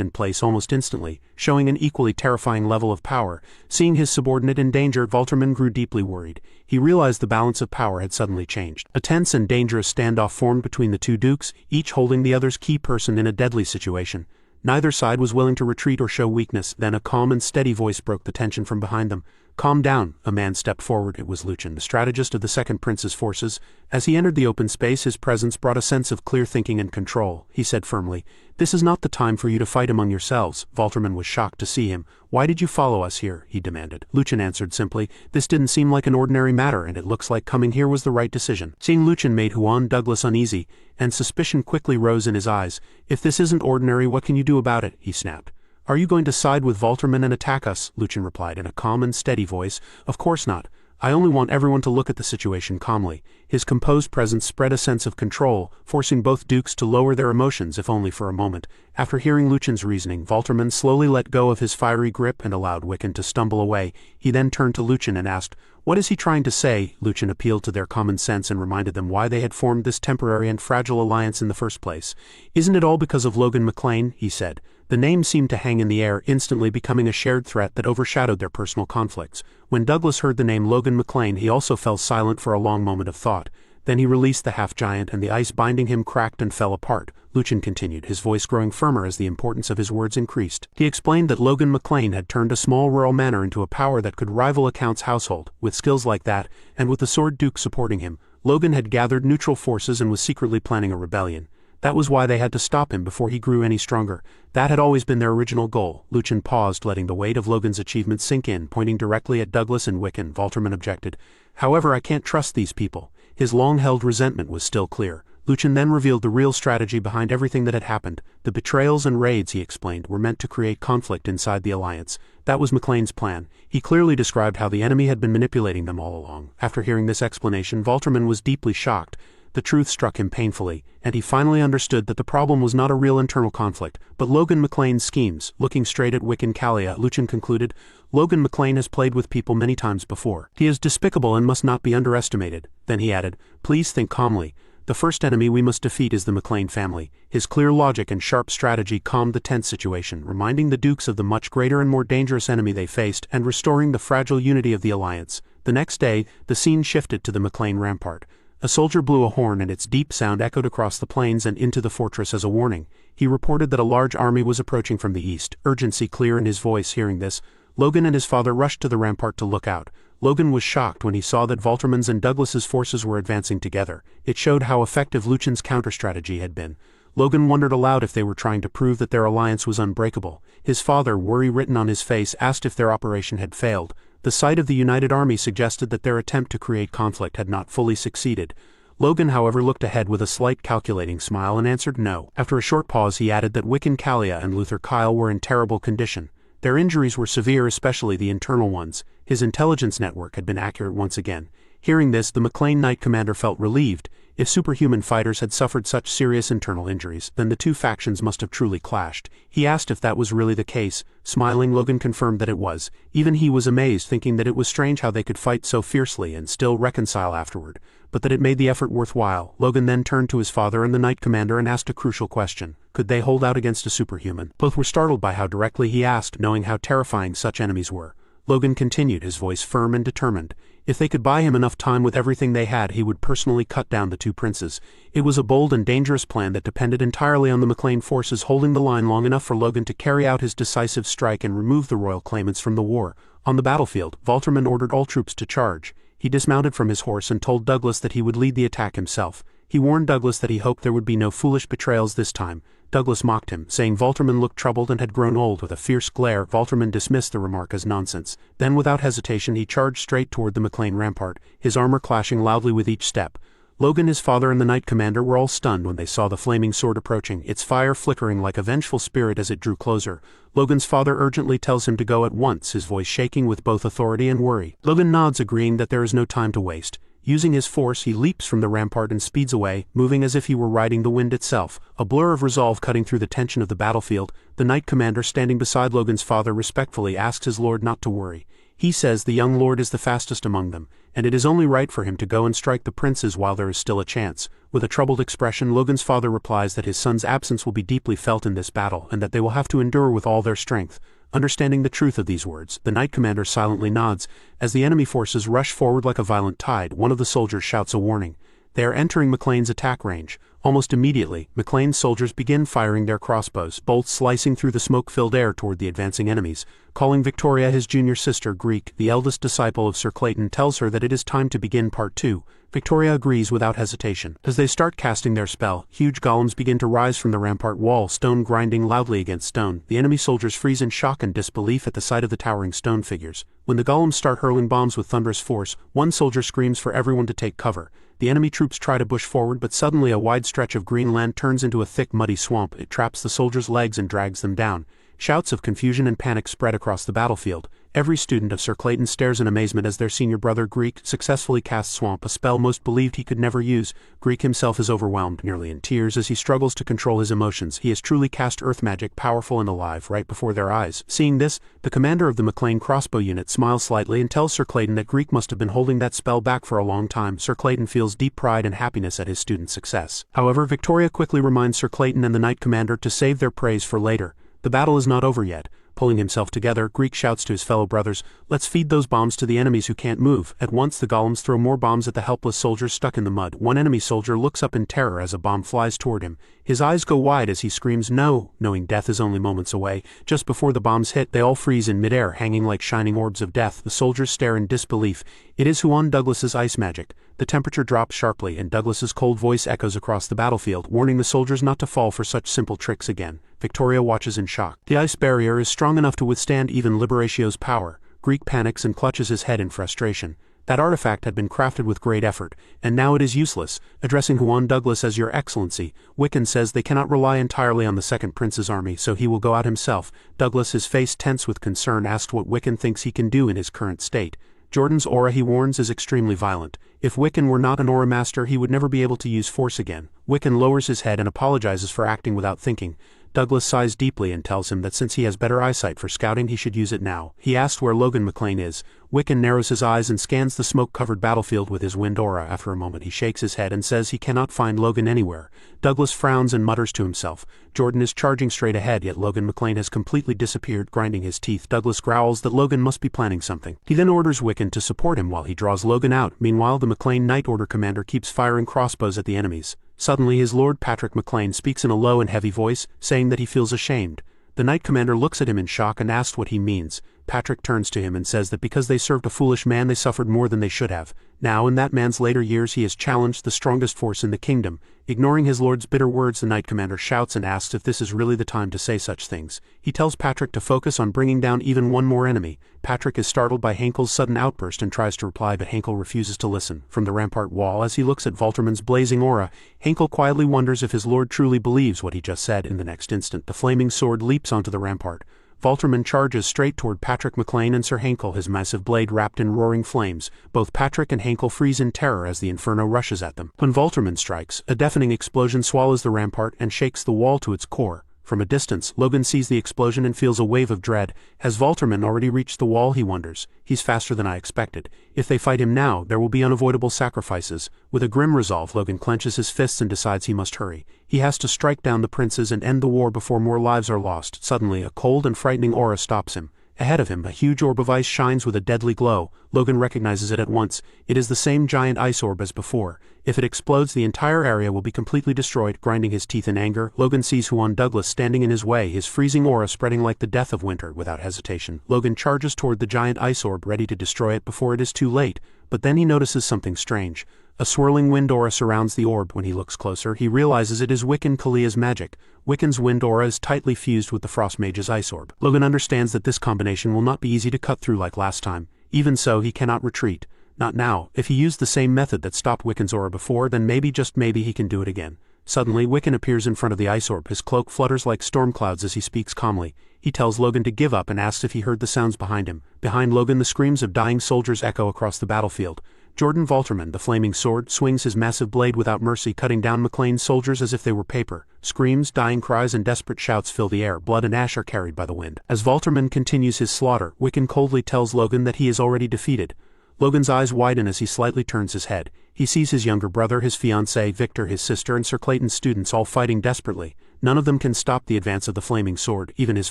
in place almost instantly, showing an equally terrifying level of power. Seeing his subordinate in danger, Valterman grew deeply worried. He realized the balance of power had suddenly changed. A tense and dangerous standoff formed between the two dukes, each holding the other's key person in a deadly situation. Neither side was willing to retreat or show weakness. Then a calm and steady voice broke the tension from behind them. "Calm down." A man stepped forward. It was Luchin, the strategist of the Second Prince's forces. As he entered the open space, his presence brought a sense of clear thinking and control. He said firmly, "This is not the time for you to fight among yourselves." Valterman was shocked to see him. "Why did you follow us here?" he demanded. Luchin answered simply, "This didn't seem like an ordinary matter, and it looks like coming here was the right decision." Seeing Luchin made Huan Douglas uneasy, and suspicion quickly rose in his eyes. "If this isn't ordinary, what can you do about it?" he snapped. "Are you going to side with Valterman and attack us?" Luchin replied in a calm and steady voice. "Of course not. I only want everyone to look at the situation calmly." His composed presence spread a sense of control, forcing both dukes to lower their emotions if only for a moment. After hearing Luchin's reasoning, Valterman slowly let go of his fiery grip and allowed Wiccan to stumble away. He then turned to Luchin and asked, "What is he trying to say?" Luchin appealed to their common sense and reminded them why they had formed this temporary and fragile alliance in the first place. "Isn't it all because of Logan McLean?" he said. The name seemed to hang in the air, instantly becoming a shared threat that overshadowed their personal conflicts. When Douglas heard the name Logan McLean, he also fell silent for a long moment of thought. Then he released the half-giant and the ice binding him cracked and fell apart. Luchin continued, his voice growing firmer as the importance of his words increased. He explained that Logan McLean had turned a small rural manor into a power that could rival a count's household. With skills like that, and with the Sword Duke supporting him, Logan had gathered neutral forces and was secretly planning a rebellion. That was why they had to stop him before he grew any stronger. That had always been their original goal. Luchin paused, letting the weight of Logan's achievement sink in, pointing directly at Douglas and Wiccan. Valterman objected. However, I can't trust these people. His long-held resentment was still clear. Luchin then revealed the real strategy behind everything that had happened. The betrayals and raids, he explained, were meant to create conflict inside the Alliance. That was McLean's plan. He clearly described how the enemy had been manipulating them all along. After hearing this explanation, Valterman was deeply shocked. The truth struck him painfully, and he finally understood that the problem was not a real internal conflict, but Logan McLean's schemes. Looking straight at Wiccan Kalia, Luchin concluded, Logan McLean has played with people many times before. He is despicable and must not be underestimated. Then he added, please think calmly. The first enemy we must defeat is the McLean family. His clear logic and sharp strategy calmed the tense situation, reminding the Dukes of the much greater and more dangerous enemy they faced and restoring the fragile unity of the Alliance. The next day, the scene shifted to the McLean rampart. A soldier blew a horn and its deep sound echoed across the plains and into the fortress as a warning. He reported that a large army was approaching from the east, urgency clear in his voice. Hearing this, Logan and his father rushed to the rampart to look out. Logan was shocked when he saw that Valterman's and Douglas's forces were advancing together. It showed how effective Luchin's counter-strategy had been. Logan wondered aloud if they were trying to prove that their alliance was unbreakable. His father, worry written on his face, asked if their operation had failed. The sight of the united army suggested that their attempt to create conflict had not fully succeeded. Logan, however, looked ahead with a slight calculating smile and answered no. After a short pause, he added that Wiccan Kalia and Luther Kyle were in terrible condition. Their injuries were severe, especially the internal ones. His intelligence network had been accurate once again. Hearing this, the McLean Knight commander felt relieved. If superhuman fighters had suffered such serious internal injuries, then the two factions must have truly clashed. He asked if that was really the case. Smiling, Logan confirmed that it was. Even he was amazed, thinking that it was strange how they could fight so fiercely and still reconcile afterward, but that it made the effort worthwhile. Logan then turned to his father and the Knight commander and asked a crucial question. Could they hold out against a superhuman? Both were startled by how directly he asked, knowing how terrifying such enemies were. Logan continued, his voice firm and determined. If they could buy him enough time with everything they had, he would personally cut down the two princes. It was a bold and dangerous plan that depended entirely on the McLean forces holding the line long enough for Logan to carry out his decisive strike and remove the royal claimants from the war. On the battlefield, Valterman ordered all troops to charge. He dismounted from his horse and told Douglas that he would lead the attack himself. He warned Douglas that he hoped there would be no foolish betrayals this time. Douglas mocked him, saying Valterman looked troubled and had grown old. With a fierce glare, Valterman dismissed the remark as nonsense. Then without hesitation he charged straight toward the McLean rampart, his armor clashing loudly with each step. Logan, his father, and the Knight commander were all stunned when they saw the flaming sword approaching, its fire flickering like a vengeful spirit as it drew closer. Logan's father urgently tells him to go at once, his voice shaking with both authority and worry. Logan nods, agreeing that there is no time to waste. Using his force, he leaps from the rampart and speeds away, moving as if he were riding the wind itself, a blur of resolve cutting through the tension of the battlefield. The Knight commander, standing beside Logan's father, respectfully asks his lord not to worry. He says the young lord is the fastest among them, and it is only right for him to go and strike the princes while there is still a chance. With a troubled expression, Logan's father replies that his son's absence will be deeply felt in this battle, and that they will have to endure with all their strength. Understanding the truth of these words, the Knight commander silently nods. As the enemy forces rush forward like a violent tide, one of the soldiers shouts a warning. They are entering McLean's attack range. Almost immediately, McLean's soldiers begin firing their crossbows, bolts slicing through the smoke-filled air toward the advancing enemies. Calling Victoria, his junior sister, Greek, the eldest disciple of Sir Clayton, tells her that it is time to begin part 2. Victoria agrees without hesitation. As they start casting their spell, huge golems begin to rise from the rampart wall, stone grinding loudly against stone. The enemy soldiers freeze in shock and disbelief at the sight of the towering stone figures. When the golems start hurling bombs with thunderous force, one soldier screams for everyone to take cover. The enemy troops try to push forward, but suddenly a wide stretch of green land turns into a thick, muddy swamp. It traps the soldiers' legs and drags them down. Shouts of confusion and panic spread across the battlefield. Every student of Sir Clayton stares in amazement as their senior brother Greek successfully casts Swamp, a spell most believed he could never use. Greek himself is overwhelmed, nearly in tears, as he struggles to control his emotions. He has truly cast earth magic, powerful and alive, right before their eyes. Seeing this, the commander of the McLean crossbow unit smiles slightly and tells Sir Clayton that Greek must have been holding that spell back for a long time. Sir Clayton feels deep pride and happiness at his student's success. However, Victoria quickly reminds Sir Clayton and the Knight commander to save their praise for later. The battle is not over yet. Pulling himself together, Greek shouts to his fellow brothers, "Let's feed those bombs to the enemies who can't move." At once the golems throw more bombs at the helpless soldiers stuck in the mud. One enemy soldier looks up in terror as a bomb flies toward him. His eyes go wide as he screams no, knowing death is only moments away. Just before the bombs hit, they all freeze in midair, hanging like shining orbs of death. The soldiers stare in disbelief. It is Huon Douglas's ice magic. The temperature drops sharply, and Douglas's cold voice echoes across the battlefield, warning the soldiers not to fall for such simple tricks again. Victoria watches in shock. The ice barrier is strong enough to withstand even Liberatio's power. Greek panics and clutches his head in frustration. That artifact had been crafted with great effort, and now it is useless. Addressing Huon Douglas as Your Excellency, Wiccan says they cannot rely entirely on the Second Prince's army, so he will go out himself. Douglas, his face tense with concern, asks what Wiccan thinks he can do in his current state. Jordan's aura, he warns, is extremely violent. If Wiccan were not an aura master, he would never be able to use force again. Wiccan lowers his head and apologizes for acting without thinking. Douglas sighs deeply and tells him that since he has better eyesight for scouting, he should use it now. He asks where Logan McLean is. Wiccan narrows his eyes and scans the smoke-covered battlefield with his wind aura. After a moment he shakes his head and says he cannot find Logan anywhere. Douglas frowns and mutters to himself. Jordan is charging straight ahead, yet Logan McLean has completely disappeared, grinding his teeth. Douglas growls that Logan must be planning something. He then orders Wiccan to support him while he draws Logan out. Meanwhile, the McLean Night Order commander keeps firing crossbows at the enemies. Suddenly his lord Patrick McLean speaks in a low and heavy voice, saying that he feels ashamed. The Knight Commander looks at him in shock and asks what he means. Patrick turns to him and says that because they served a foolish man they suffered more than they should have. Now in that man's later years he has challenged the strongest force in the kingdom. Ignoring his lord's bitter words, the Knight Commander shouts and asks if this is really the time to say such things. He tells Patrick to focus on bringing down even one more enemy. Patrick is startled by Henkel's sudden outburst and tries to reply, but Henkel refuses to listen. From the rampart wall, as he looks at Volterman's blazing aura, Henkel quietly wonders if his lord truly believes what he just said. In the next instant, the flaming sword leaps onto the rampart. Volterman charges straight toward Patrick McLean and Sir Henkel, his massive blade wrapped in roaring flames. Both Patrick and Henkel freeze in terror as the inferno rushes at them. When Volterman strikes, a deafening explosion swallows the rampart and shakes the wall to its core. From a distance, Logan sees the explosion and feels a wave of dread. Has Volterman already reached the wall, he wonders. He's faster than I expected. If they fight him now, there will be unavoidable sacrifices. With a grim resolve, Logan clenches his fists and decides he must hurry. He has to strike down the princes and end the war before more lives are lost. Suddenly, a cold and frightening aura stops him. Ahead of him, a huge orb of ice shines with a deadly glow. Logan recognizes it at once. It is the same giant ice orb as before. If it explodes, the entire area will be completely destroyed. Grinding his teeth in anger, Logan sees Huon Douglas standing in his way, his freezing aura spreading like the death of winter. Without hesitation, Logan charges toward the giant ice orb, ready to destroy it before it is too late. But then he notices something strange. A swirling wind aura surrounds the orb. When he looks closer, he realizes it is Wiccan Kalia's magic. Wiccan's wind aura is tightly fused with the Frost Mage's ice orb. Logan understands that this combination will not be easy to cut through like last time. Even so, he cannot retreat. Not now. If he used the same method that stopped Wiccan's aura before, then maybe, just maybe, he can do it again. Suddenly, Wiccan appears in front of the ice orb. His cloak flutters like storm clouds as he speaks calmly. He tells Logan to give up and asks if he heard the sounds behind him. Behind Logan, the screams of dying soldiers echo across the battlefield. Jordan Volterman, the flaming sword, swings his massive blade without mercy, cutting down McLean's soldiers as if they were paper. Screams, dying cries, and desperate shouts fill the air. Blood and ash are carried by the wind. As Volterman continues his slaughter, Wiccan coldly tells Logan that he is already defeated. Logan's eyes widen as he slightly turns his head. He sees his younger brother, his fiancée, Victor, his sister, and Sir Clayton's students all fighting desperately. None of them can stop the advance of the flaming sword. Even his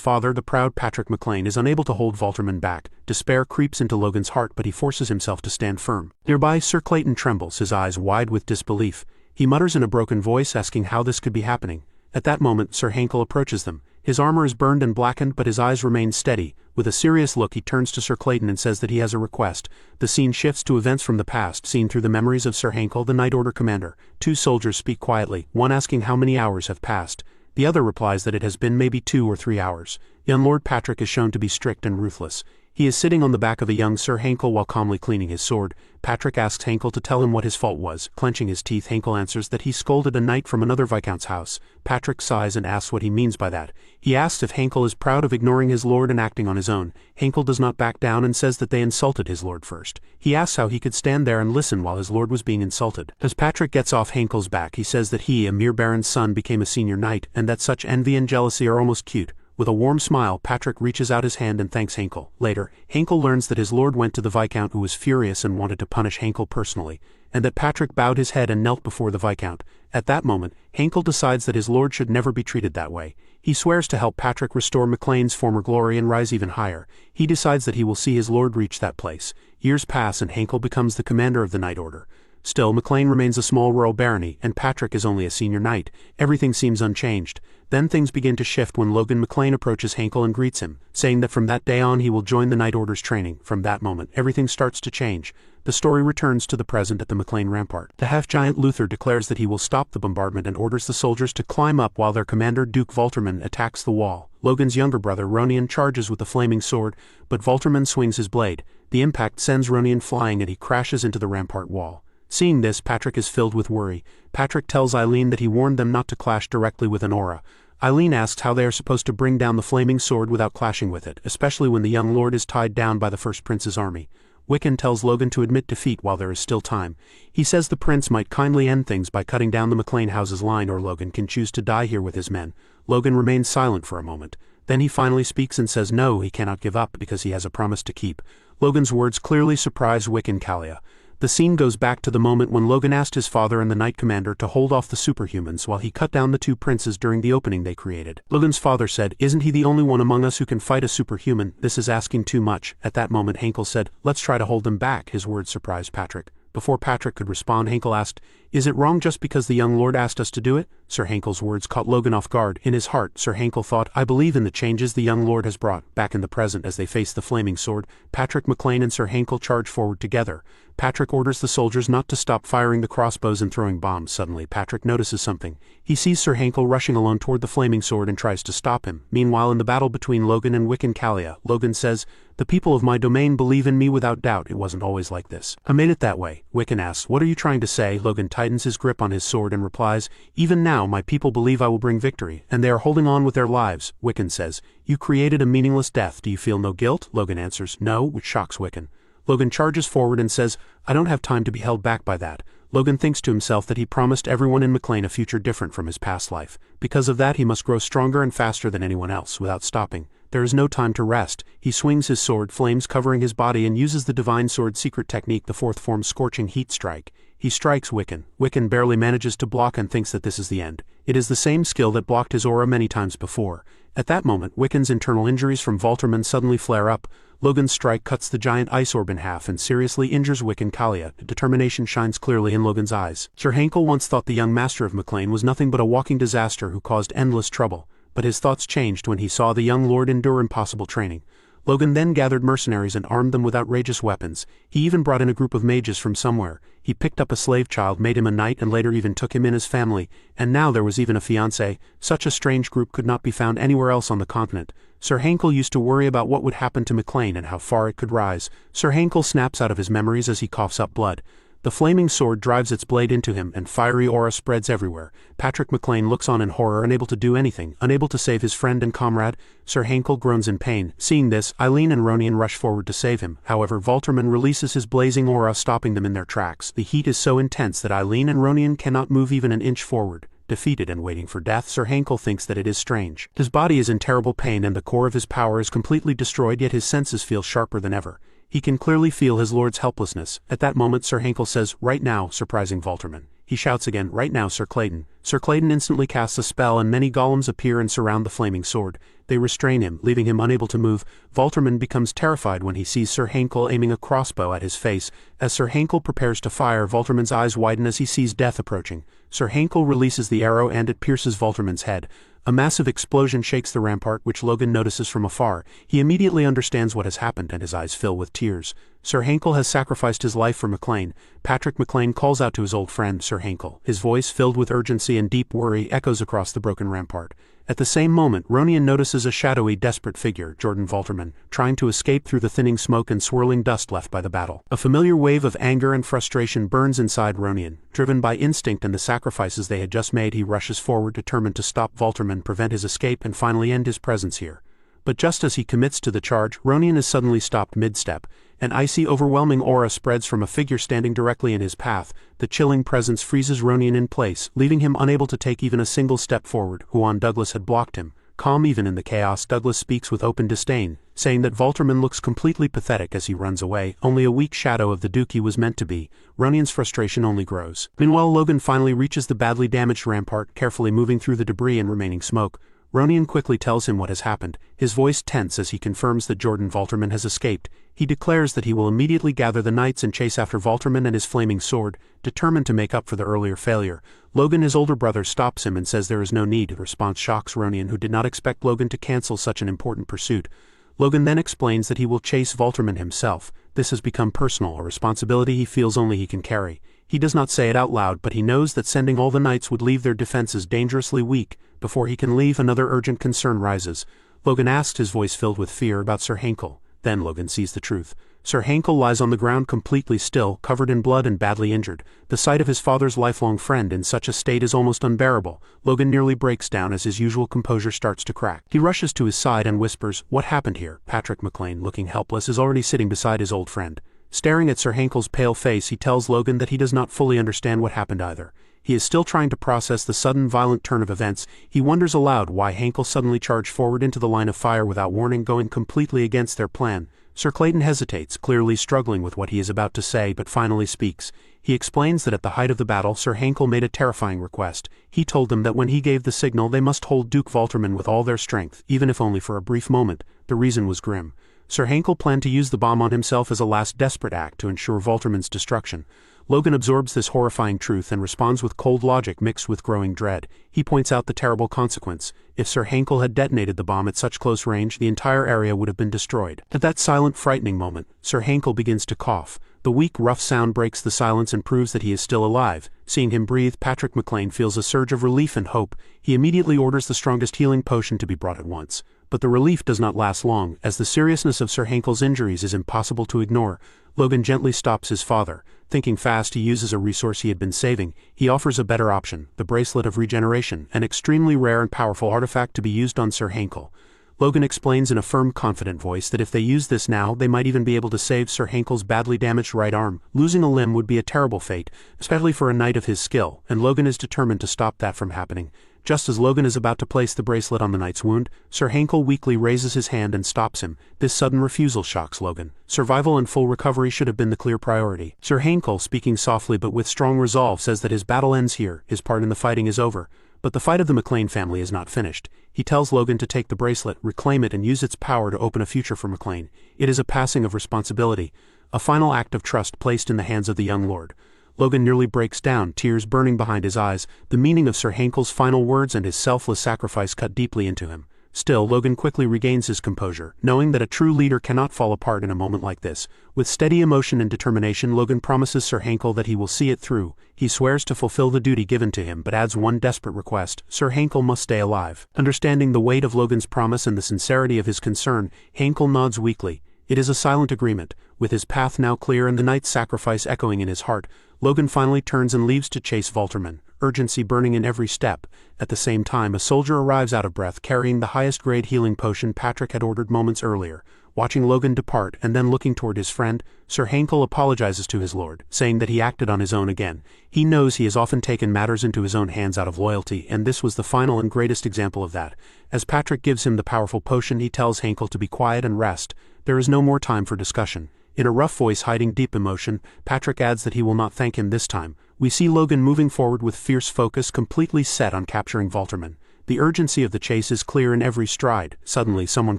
father, the proud Patrick McLean, is unable to hold Volterman back. Despair creeps into Logan's heart, but he forces himself to stand firm. Nearby, Sir Clayton trembles, his eyes wide with disbelief. He mutters in a broken voice, asking how this could be happening. At that moment, Sir Henkel approaches them. His armor is burned and blackened, but his eyes remain steady. With a serious look, he turns to Sir Clayton and says that he has a request. The scene shifts to events from the past, seen through the memories of Sir Henkel, the Night Order commander. Two soldiers speak quietly, one asking how many hours have passed. The other replies that it has been maybe 2 or 3 hours. Young Lord Patrick is shown to be strict and ruthless. He is sitting on the back of a young Sir Henkel while calmly cleaning his sword. Patrick asks Henkel to tell him what his fault was. Clenching his teeth, Henkel answers that he scolded a knight from another viscount's house. Patrick sighs and asks what he means by that. He asks if Henkel is proud of ignoring his lord and acting on his own. Henkel does not back down and says that they insulted his lord first. He asks how he could stand there and listen while his lord was being insulted. As Patrick gets off Henkel's back, he says that he, a mere baron's son, became a senior knight, and that such envy and jealousy are almost cute. With a warm smile, Patrick reaches out his hand and thanks Henkel. Later, Henkel learns that his lord went to the Viscount, who was furious and wanted to punish Henkel personally. and that Patrick bowed his head and knelt before the Viscount. At that moment, Henkel decides that his lord should never be treated that way. He swears to help Patrick restore McLean's former glory and rise even higher. He decides that he will see his lord reach that place. Years pass and Henkel becomes the commander of the Knight Order. Still, McLean remains a small royal barony, and Patrick is only a senior knight. Everything seems unchanged. Then things begin to shift when Logan McLean approaches Henkel and greets him, saying that from that day on he will join the Knight Order's training. From that moment, everything starts to change. The story returns to the present at the McLean Rampart. The half-giant Luther declares that he will stop the bombardment and orders the soldiers to climb up while their commander Duke Volterman attacks the wall. Logan's younger brother Ronian charges with a flaming sword, but Volterman swings his blade. The impact sends Ronian flying and he crashes into the rampart wall. Seeing this, Patrick is filled with worry. Patrick tells Eileen that he warned them not to clash directly with Enora. Eileen asks how they are supposed to bring down the flaming sword without clashing with it, especially when the young lord is tied down by the first prince's army. Wiccan tells Logan to admit defeat while there is still time. He says the prince might kindly end things by cutting down the McLean house's line, or Logan can choose to die here with his men. Logan remains silent for a moment. Then he finally speaks and says no, he cannot give up because he has a promise to keep. Logan's words clearly surprise Wiccan Kalia. The scene goes back to the moment when Logan asked his father and the Knight Commander to hold off the superhumans while he cut down the two princes during the opening they created. Logan's father said, "Isn't he the only one among us who can fight a superhuman? This is asking too much." At that moment Henkel said, "Let's try to hold them back." His words surprised Patrick. Before Patrick could respond, Henkel asked, "Is it wrong just because the young lord asked us to do it?" Sir Henkel's words caught Logan off guard. In his heart, Sir Henkel thought, "I believe in the changes the young lord has brought." Back in the present, as they face the flaming sword, Patrick McLean and Sir Henkel charge forward together. Patrick orders the soldiers not to stop firing the crossbows and throwing bombs. Suddenly, Patrick notices something. He sees Sir Henkel rushing alone toward the flaming sword and tries to stop him. Meanwhile, in the battle between Logan and Wiccan Kalia, Logan says, "The people of my domain believe in me without doubt. It wasn't always like this. I made it that way." Wiccan asks, "What are you trying to say?" Logan tightens his grip on his sword and replies, "Even now, my people believe I will bring victory, and they are holding on with their lives." Wiccan says, "You created a meaningless death. Do you feel no guilt?" Logan answers, "No," which shocks Wiccan. Logan charges forward and says, "I don't have time to be held back by that." Logan thinks to himself that he promised everyone in McLean a future different from his past life. Because of that, he must grow stronger and faster than anyone else, without stopping. There is no time to rest. He swings his sword, flames covering his body, and uses the divine sword secret technique, the fourth form scorching heat strike. He strikes Wiccan. Wiccan barely manages to block and thinks that this is the end. It is the same skill that blocked his aura many times before. At that moment, Wiccan's internal injuries from Volterman suddenly flare up. Logan's strike cuts the giant ice orb in half and seriously injures Wiccan Kalia. Determination shines clearly in Logan's eyes. Sir Henkel once thought the young master of McLean was nothing but a walking disaster who caused endless trouble, but his thoughts changed when he saw the young lord endure impossible training. Logan then gathered mercenaries and armed them with outrageous weapons. He even brought in a group of mages from somewhere. He picked up a slave child, made him a knight, and later even took him in his family, and now there was even a fiancé. Such a strange group could not be found anywhere else on the continent. Sir Henkel used to worry about what would happen to McLean and how far it could rise. Sir Henkel snaps out of his memories as he coughs up blood. The flaming sword drives its blade into him, and fiery aura spreads everywhere. Patrick McLean looks on in horror, unable to do anything, unable to save his friend and comrade. Sir Henkel groans in pain. Seeing this, Eileen and Ronian rush forward to save him. However, Volterman releases his blazing aura, stopping them in their tracks. The heat is so intense that Eileen and Ronian cannot move even an inch forward. Defeated and waiting for death, Sir Henkel thinks that it is strange. His body is in terrible pain and the core of his power is completely destroyed, yet his senses feel sharper than ever. He can clearly feel his lord's helplessness. At that moment, Sir Henkel says, "Right now," surprising Volterman. He shouts again, "Right now, Sir Clayton." Sir Clayton instantly casts a spell and many golems appear and surround the flaming sword. They restrain him, leaving him unable to move. Volterman becomes terrified when he sees Sir Henkel aiming a crossbow at his face. As Sir Henkel prepares to fire, Volterman's eyes widen as he sees death approaching. Sir Henkel releases the arrow and it pierces Volterman's head. A massive explosion shakes the rampart, which Logan notices from afar. He immediately understands what has happened and his eyes fill with tears. Sir Henkel has sacrificed his life for McLean. Patrick McLean calls out to his old friend, Sir Henkel. His voice, filled with urgency and deep worry, echoes across the broken rampart. At the same moment, Ronian notices a shadowy, desperate figure, Jordan Volterman, trying to escape through the thinning smoke and swirling dust left by the battle. A familiar wave of anger and frustration burns inside Ronian. Driven by instinct and the sacrifices they had just made, he rushes forward, determined to stop Volterman, prevent his escape, and finally end his presence here. But just as he commits to the charge, Ronian is suddenly stopped mid-step. An icy, overwhelming aura spreads from a figure standing directly in his path. The chilling presence freezes Ronian in place, leaving him unable to take even a single step forward. Juan Douglas had blocked him. Calm even in the chaos, Douglas speaks with open disdain, saying that Volterman looks completely pathetic as he runs away, only a weak shadow of the Duke he was meant to be. Ronion's frustration only grows. Meanwhile, Logan finally reaches the badly damaged rampart, carefully moving through the debris and remaining smoke. Ronion quickly tells him what has happened, his voice tense as he confirms that Jordan Volterman has escaped. He declares that he will immediately gather the knights and chase after Volterman and his flaming sword, determined to make up for the earlier failure. Logan, his older brother, stops him and says there is no need. The response shocks Ronion, who did not expect Logan to cancel such an important pursuit. Logan then explains that he will chase Volterman himself. This has become personal, a responsibility he feels only he can carry. He does not say it out loud, but he knows that sending all the knights would leave their defenses dangerously weak. Before he can leave, another urgent concern rises. Logan asks, his voice filled with fear, about Sir Henkel. Then Logan sees the truth. Sir Henkel lies on the ground completely still, covered in blood and badly injured. The sight of his father's lifelong friend in such a state is almost unbearable. Logan nearly breaks down as his usual composure starts to crack. He rushes to his side and whispers, "What happened here?" Patrick McLean, looking helpless, is already sitting beside his old friend. Staring at Sir Henkel's pale face, he tells Logan that he does not fully understand what happened either. He is still trying to process the sudden violent turn of events. He wonders aloud why Henkel suddenly charged forward into the line of fire without warning, going completely against their plan. Sir Clayton hesitates, clearly struggling with what he is about to say, but finally speaks. He explains that at the height of the battle, Sir Henkel made a terrifying request. He told them that when he gave the signal, they must hold Duke Volterman with all their strength, even if only for a brief moment. The reason was grim. Sir Henkel planned to use the bomb on himself as a last desperate act to ensure Volterman's destruction. Logan absorbs this horrifying truth and responds with cold logic mixed with growing dread. He points out the terrible consequence. If Sir Henkel had detonated the bomb at such close range, the entire area would have been destroyed. At that silent, frightening moment, Sir Henkel begins to cough. The weak, rough sound breaks the silence and proves that he is still alive. Seeing him breathe, Patrick McLean feels a surge of relief and hope. He immediately orders the strongest healing potion to be brought at once. But the relief does not last long, as the seriousness of Sir Henkel's injuries is impossible to ignore. Logan gently stops his father. Thinking fast, he uses a resource he had been saving. He offers a better option, the Bracelet of Regeneration, an extremely rare and powerful artifact to be used on Sir Henkel. Logan explains in a firm, confident voice that if they use this now, they might even be able to save Sir Henkel's badly damaged right arm. Losing a limb would be a terrible fate, especially for a knight of his skill, and Logan is determined to stop that from happening. Just as Logan is about to place the bracelet on the knight's wound, Sir Henkel weakly raises his hand and stops him. This sudden refusal shocks Logan. Survival and full recovery should have been the clear priority. Sir Henkel, speaking softly but with strong resolve, says that his battle ends here, his part in the fighting is over. But the fight of the McLean family is not finished. He tells Logan to take the bracelet, reclaim it, and use its power to open a future for McLean. It is a passing of responsibility, a final act of trust placed in the hands of the young lord. Logan nearly breaks down, tears burning behind his eyes. The meaning of Sir Henkel's final words and his selfless sacrifice cut deeply into him. Still, Logan quickly regains his composure, knowing that a true leader cannot fall apart in a moment like this. With steady emotion and determination, Logan promises Sir Henkel that he will see it through. He swears to fulfill the duty given to him, but adds one desperate request: Sir Henkel must stay alive. Understanding the weight of Logan's promise and the sincerity of his concern, Henkel nods weakly. It is a silent agreement. With his path now clear and the knight's sacrifice echoing in his heart, Logan finally turns and leaves to chase Volterman, urgency burning in every step. At the same time, a soldier arrives out of breath, carrying the highest-grade healing potion Patrick had ordered moments earlier. Watching Logan depart and then looking toward his friend, Sir Henkel apologizes to his lord, saying that he acted on his own again. He knows he has often taken matters into his own hands out of loyalty, and this was the final and greatest example of that. As Patrick gives him the powerful potion, he tells Henkel to be quiet and rest. There is no more time for discussion. In a rough voice hiding deep emotion, Patrick adds that he will not thank him this time. We see Logan moving forward with fierce focus, completely set on capturing Volterman. The urgency of the chase is clear in every stride. Suddenly, someone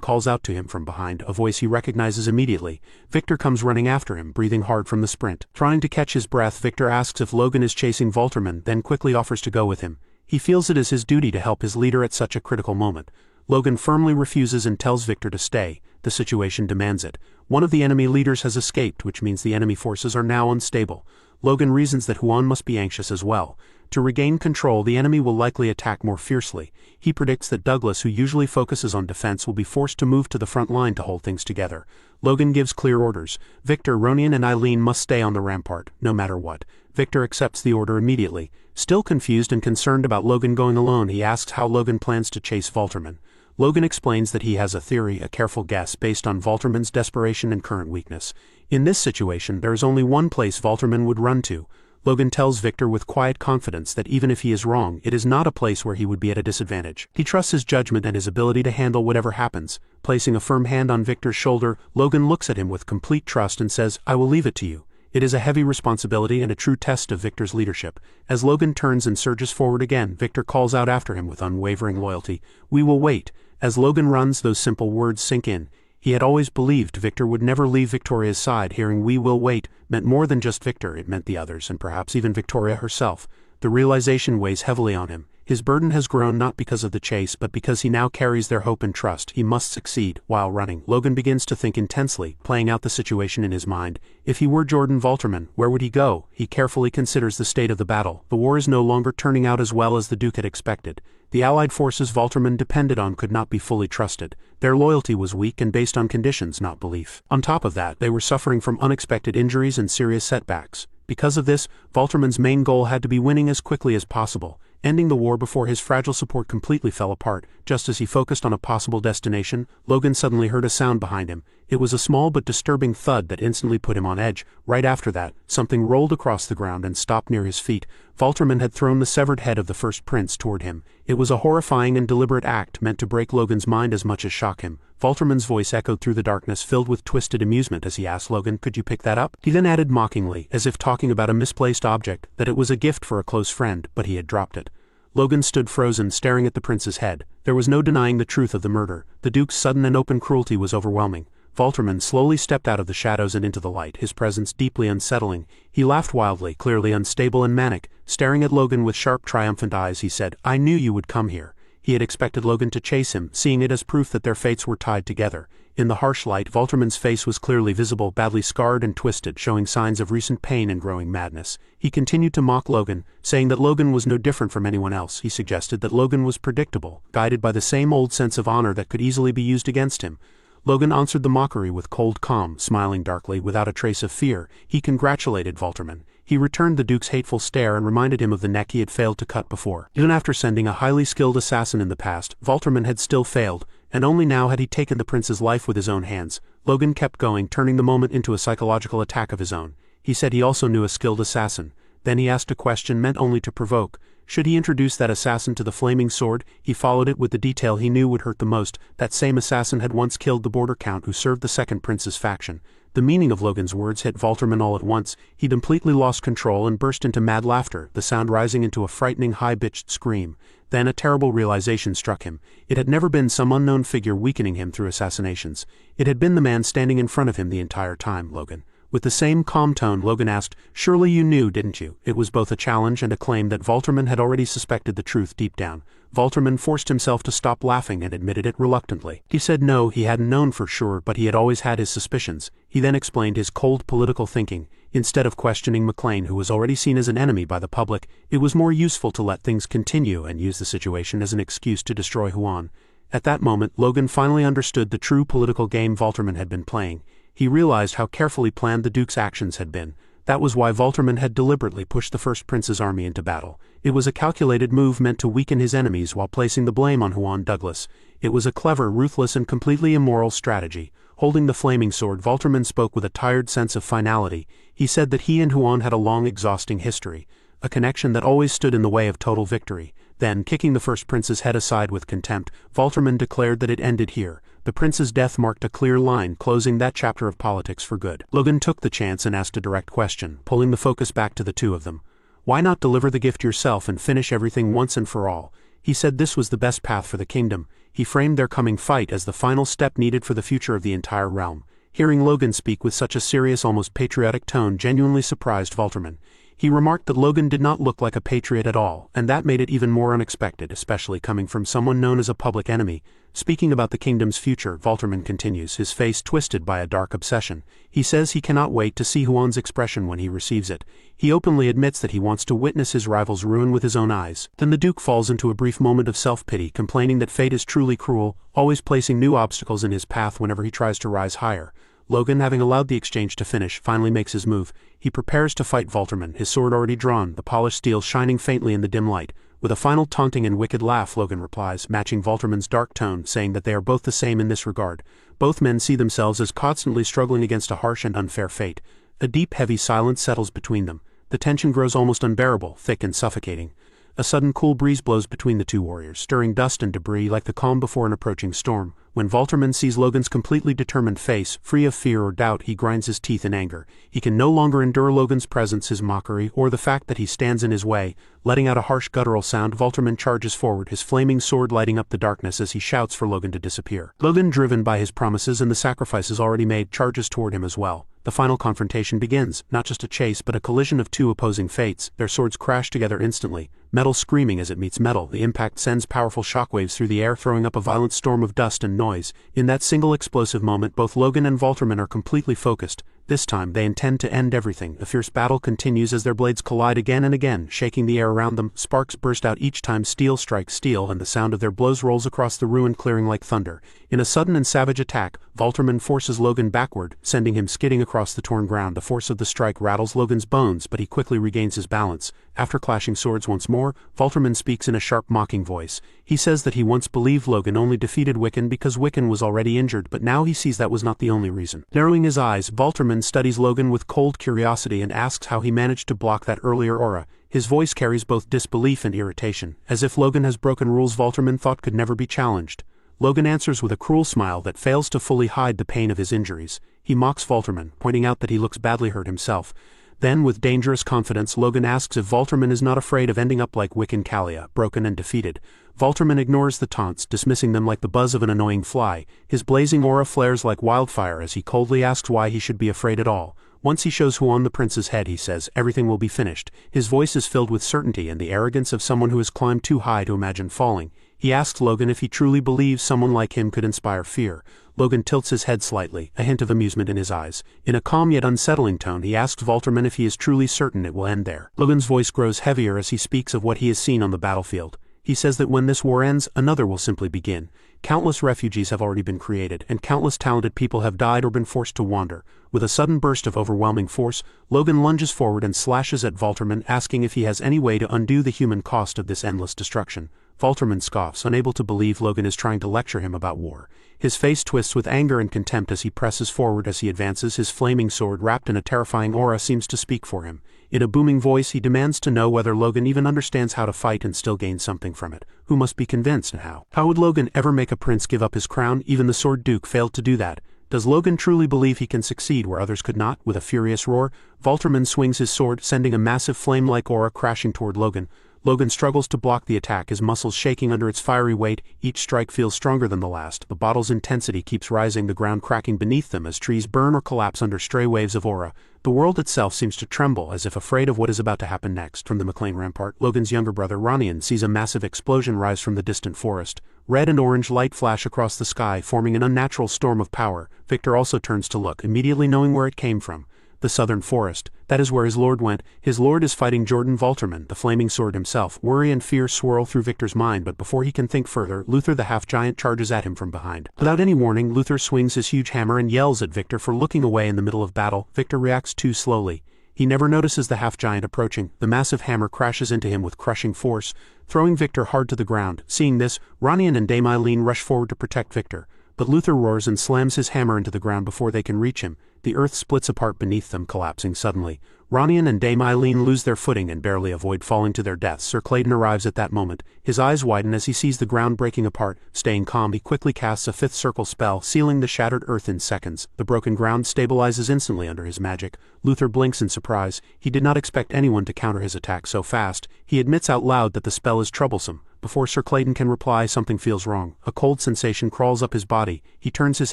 calls out to him from behind, a voice he recognizes immediately. Victor comes running after him, breathing hard from the sprint. Trying to catch his breath, Victor asks if Logan is chasing Volterman, then quickly offers to go with him. He feels it is his duty to help his leader at such a critical moment. Logan firmly refuses and tells Victor to stay. The situation demands it. One of the enemy leaders has escaped, which means the enemy forces are now unstable. Logan reasons that Huan must be anxious as well. To regain control, the enemy will likely attack more fiercely. He predicts that Douglas, who usually focuses on defense, will be forced to move to the front line to hold things together. Logan gives clear orders. Victor, Ronion, and Eileen must stay on the rampart, no matter what. Victor accepts the order immediately. Still confused and concerned about Logan going alone, he asks how Logan plans to chase Volterman. Logan explains that he has a theory, a careful guess based on Volterman's desperation and current weakness. In this situation, there is only one place Volterman would run to. Logan tells Victor with quiet confidence that even if he is wrong, it is not a place where he would be at a disadvantage. He trusts his judgment and his ability to handle whatever happens. Placing a firm hand on Victor's shoulder, Logan looks at him with complete trust and says, "I will leave it to you." It is a heavy responsibility and a true test of Victor's leadership. As Logan turns and surges forward again, Victor calls out after him with unwavering loyalty, "We will wait." As Logan runs, those simple words sink in. He had always believed Victor would never leave Victoria's side. Hearing "we will wait" meant more than just Victor, it meant the others, and perhaps even Victoria herself. The realization weighs heavily on him. His burden has grown not because of the chase, but because he now carries their hope and trust. He must succeed. While running, Logan begins to think intensely, playing out the situation in his mind. If he were Jordan Valterman, where would he go? He carefully considers the state of the battle. The war is no longer turning out as well as the Duke had expected. The allied forces Valterman depended on could not be fully trusted. Their loyalty was weak and based on conditions, not belief. On top of that, they were suffering from unexpected injuries and serious setbacks. Because of this, Valterman's main goal had to be winning as quickly as possible, ending the war before his fragile support completely fell apart. Just as he focused on a possible destination, Logan suddenly heard a sound behind him. It was a small but disturbing thud that instantly put him on edge. Right after that, something rolled across the ground and stopped near his feet. Valterman had thrown the severed head of the first prince toward him. It was a horrifying and deliberate act meant to break Logan's mind as much as shock him. Valterman's voice echoed through the darkness, filled with twisted amusement as he asked Logan, "Could you pick that up?" He then added mockingly, as if talking about a misplaced object, that it was a gift for a close friend, but he had dropped it. Logan stood frozen, staring at the prince's head. There was no denying the truth of the murder. The Duke's sudden and open cruelty was overwhelming. Valterman slowly stepped out of the shadows and into the light, his presence deeply unsettling. He laughed wildly, clearly unstable and manic. Staring at Logan with sharp, triumphant eyes, he said, "I knew you would come here." He had expected Logan to chase him, seeing it as proof that their fates were tied together. In the harsh light, Valterman's face was clearly visible, badly scarred and twisted, showing signs of recent pain and growing madness. He continued to mock Logan, saying that Logan was no different from anyone else. He suggested that Logan was predictable, guided by the same old sense of honor that could easily be used against him. Logan answered the mockery with cold calm, smiling darkly, without a trace of fear. He congratulated Valterman. He returned the Duke's hateful stare and reminded him of the neck he had failed to cut before. Even after sending a highly skilled assassin in the past, Valterman had still failed, and only now had he taken the prince's life with his own hands. Logan kept going, turning the moment into a psychological attack of his own. He said he also knew a skilled assassin. Then he asked a question meant only to provoke. Should he introduce that assassin to the flaming sword? He followed it with the detail he knew would hurt the most. That same assassin had once killed the border count who served the second prince's faction. The meaning of Logan's words hit Valterman all at once. He completely lost control and burst into mad laughter, the sound rising into a frightening high-pitched scream. Then a terrible realization struck him. It had never been some unknown figure weakening him through assassinations. It had been the man standing in front of him the entire time, Logan. With the same calm tone, Logan asked, "Surely you knew, didn't you?" It was both a challenge and a claim that Valterman had already suspected the truth deep down. Valterman forced himself to stop laughing and admitted it reluctantly. He said no, he hadn't known for sure, but he had always had his suspicions. He then explained his cold political thinking. Instead of questioning McLean, who was already seen as an enemy by the public, it was more useful to let things continue and use the situation as an excuse to destroy Huan. At that moment, Logan finally understood the true political game Valterman had been playing. He realized how carefully planned the Duke's actions had been. That was why Valterman had deliberately pushed the first prince's army into battle. It was a calculated move meant to weaken his enemies while placing the blame on Huan Douglas. It was a clever, ruthless, and completely immoral strategy. Holding the flaming sword, Valterman spoke with a tired sense of finality. He said that he and Huan had a long, exhausting history, a connection that always stood in the way of total victory. Then, kicking the first prince's head aside with contempt, Valterman declared that it ended here. The prince's death marked a clear line, closing that chapter of politics for good. Logan took the chance and asked a direct question, pulling the focus back to the two of them. Why not deliver the gift yourself and finish everything once and for all? He said this was the best path for the kingdom. He framed their coming fight as the final step needed for the future of the entire realm. Hearing Logan speak with such a serious, almost patriotic tone genuinely surprised Valterman. He remarked that Logan did not look like a patriot at all, and that made it even more unexpected, especially coming from someone known as a public enemy. Speaking about the kingdom's future, Valterman continues, his face twisted by a dark obsession. He says he cannot wait to see Huan's expression when he receives it. He openly admits that he wants to witness his rival's ruin with his own eyes. Then the Duke falls into a brief moment of self-pity, complaining that fate is truly cruel, always placing new obstacles in his path whenever he tries to rise higher. Logan, having allowed the exchange to finish, finally makes his move. He prepares to fight Valterman, his sword already drawn, the polished steel shining faintly in the dim light. With a final taunting and wicked laugh, Logan replies, matching Valterman's dark tone, saying that they are both the same in this regard. Both men see themselves as constantly struggling against a harsh and unfair fate. A deep, heavy silence settles between them. The tension grows almost unbearable, thick and suffocating. A sudden cool breeze blows between the two warriors, stirring dust and debris like the calm before an approaching storm. When Valterman sees Logan's completely determined face, free of fear or doubt, he grinds his teeth in anger. He can no longer endure Logan's presence, his mockery, or the fact that he stands in his way. Letting out a harsh guttural sound, Valterman charges forward, his flaming sword lighting up the darkness as he shouts for Logan to disappear. Logan, driven by his promises and the sacrifices already made, charges toward him as well. The final confrontation begins, not just a chase but a collision of two opposing fates. Their swords crash together instantly, metal screaming as it meets metal. The impact sends powerful shockwaves through the air, throwing up a violent storm of dust and noise. In that single explosive moment, both Logan and Valterman are completely focused. This time, they intend to end everything. The fierce battle continues as their blades collide again and again, shaking the air around them. Sparks burst out each time steel strikes steel, and the sound of their blows rolls across the ruined clearing like thunder. In a sudden and savage attack, Valterman forces Logan backward, sending him skidding across the torn ground. The force of the strike rattles Logan's bones, but he quickly regains his balance. After clashing swords once more, Valterman speaks in a sharp, mocking voice. He says that he once believed Logan only defeated Wiccan because Wiccan was already injured, but now he sees that was not the only reason. Narrowing his eyes, Valterman studies Logan with cold curiosity and asks how he managed to block that earlier aura. His voice carries both disbelief and irritation, as if Logan has broken rules Valterman thought could never be challenged. Logan answers with a cruel smile that fails to fully hide the pain of his injuries. He mocks Valterman, pointing out that he looks badly hurt himself. Then, with dangerous confidence, Logan asks if Valterman is not afraid of ending up like Wiccan Kalia, broken and defeated. Valterman ignores the taunts, dismissing them like the buzz of an annoying fly. His blazing aura flares like wildfire as he coldly asks why he should be afraid at all. Once he shows Huan the prince's head, he says, everything will be finished. His voice is filled with certainty and the arrogance of someone who has climbed too high to imagine falling. He asks Logan if he truly believes someone like him could inspire fear. Logan tilts his head slightly, a hint of amusement in his eyes. In a calm yet unsettling tone, he asks Valterman if he is truly certain it will end there. Logan's voice grows heavier as he speaks of what he has seen on the battlefield. He says that when this war ends, another will simply begin. Countless refugees have already been created, and countless talented people have died or been forced to wander. With a sudden burst of overwhelming force, Logan lunges forward and slashes at Valterman, asking if he has any way to undo the human cost of this endless destruction. Valterman scoffs, unable to believe Logan is trying to lecture him about war. His face twists with anger and contempt as he presses forward. As he advances, his flaming sword wrapped in a terrifying aura seems to speak for him. In a booming voice, he demands to know whether Logan even understands how to fight and still gain something from it. Who must be convinced and how? How would Logan ever make a prince give up his crown? Even the Sword Duke failed to do that. Does Logan truly believe he can succeed where others could not? With a furious roar, Valterman swings his sword, sending a massive flame-like aura crashing toward Logan. Logan struggles to block the attack, his muscles shaking under its fiery weight. Each strike feels stronger than the last. The battle's intensity keeps rising, the ground cracking beneath them as trees burn or collapse under stray waves of aura. The world itself seems to tremble, as if afraid of what is about to happen next. From the McLean Rampart, Logan's younger brother Ronian sees a massive explosion rise from the distant forest. Red and orange light flash across the sky, forming an unnatural storm of power. Victor also turns to look, immediately knowing where it came from. The southern forest. That is where his lord went. His lord is fighting Jordan Valterman, the flaming sword himself. Worry and fear swirl through Victor's mind, but before he can think further, Luther the half-giant charges at him from behind. Without any warning, Luther swings his huge hammer and yells at Victor for looking away in the middle of battle. Victor reacts too slowly. He never notices the half-giant approaching. The massive hammer crashes into him with crushing force, throwing Victor hard to the ground. Seeing this, Ronian and Dame Eileen rush forward to protect Victor. But Luther roars and slams his hammer into the ground before they can reach him. The earth splits apart beneath them, collapsing suddenly. Ronian and Dame Eileen lose their footing and barely avoid falling to their deaths. Sir Clayton arrives at that moment. His eyes widen as he sees the ground breaking apart. Staying calm, he quickly casts a fifth circle spell, sealing the shattered earth in seconds. The broken ground stabilizes instantly under his magic. Luther blinks in surprise. He did not expect anyone to counter his attack so fast. He admits out loud that the spell is troublesome. Before Sir Clayton can reply, something feels wrong. A cold sensation crawls up his body. He turns his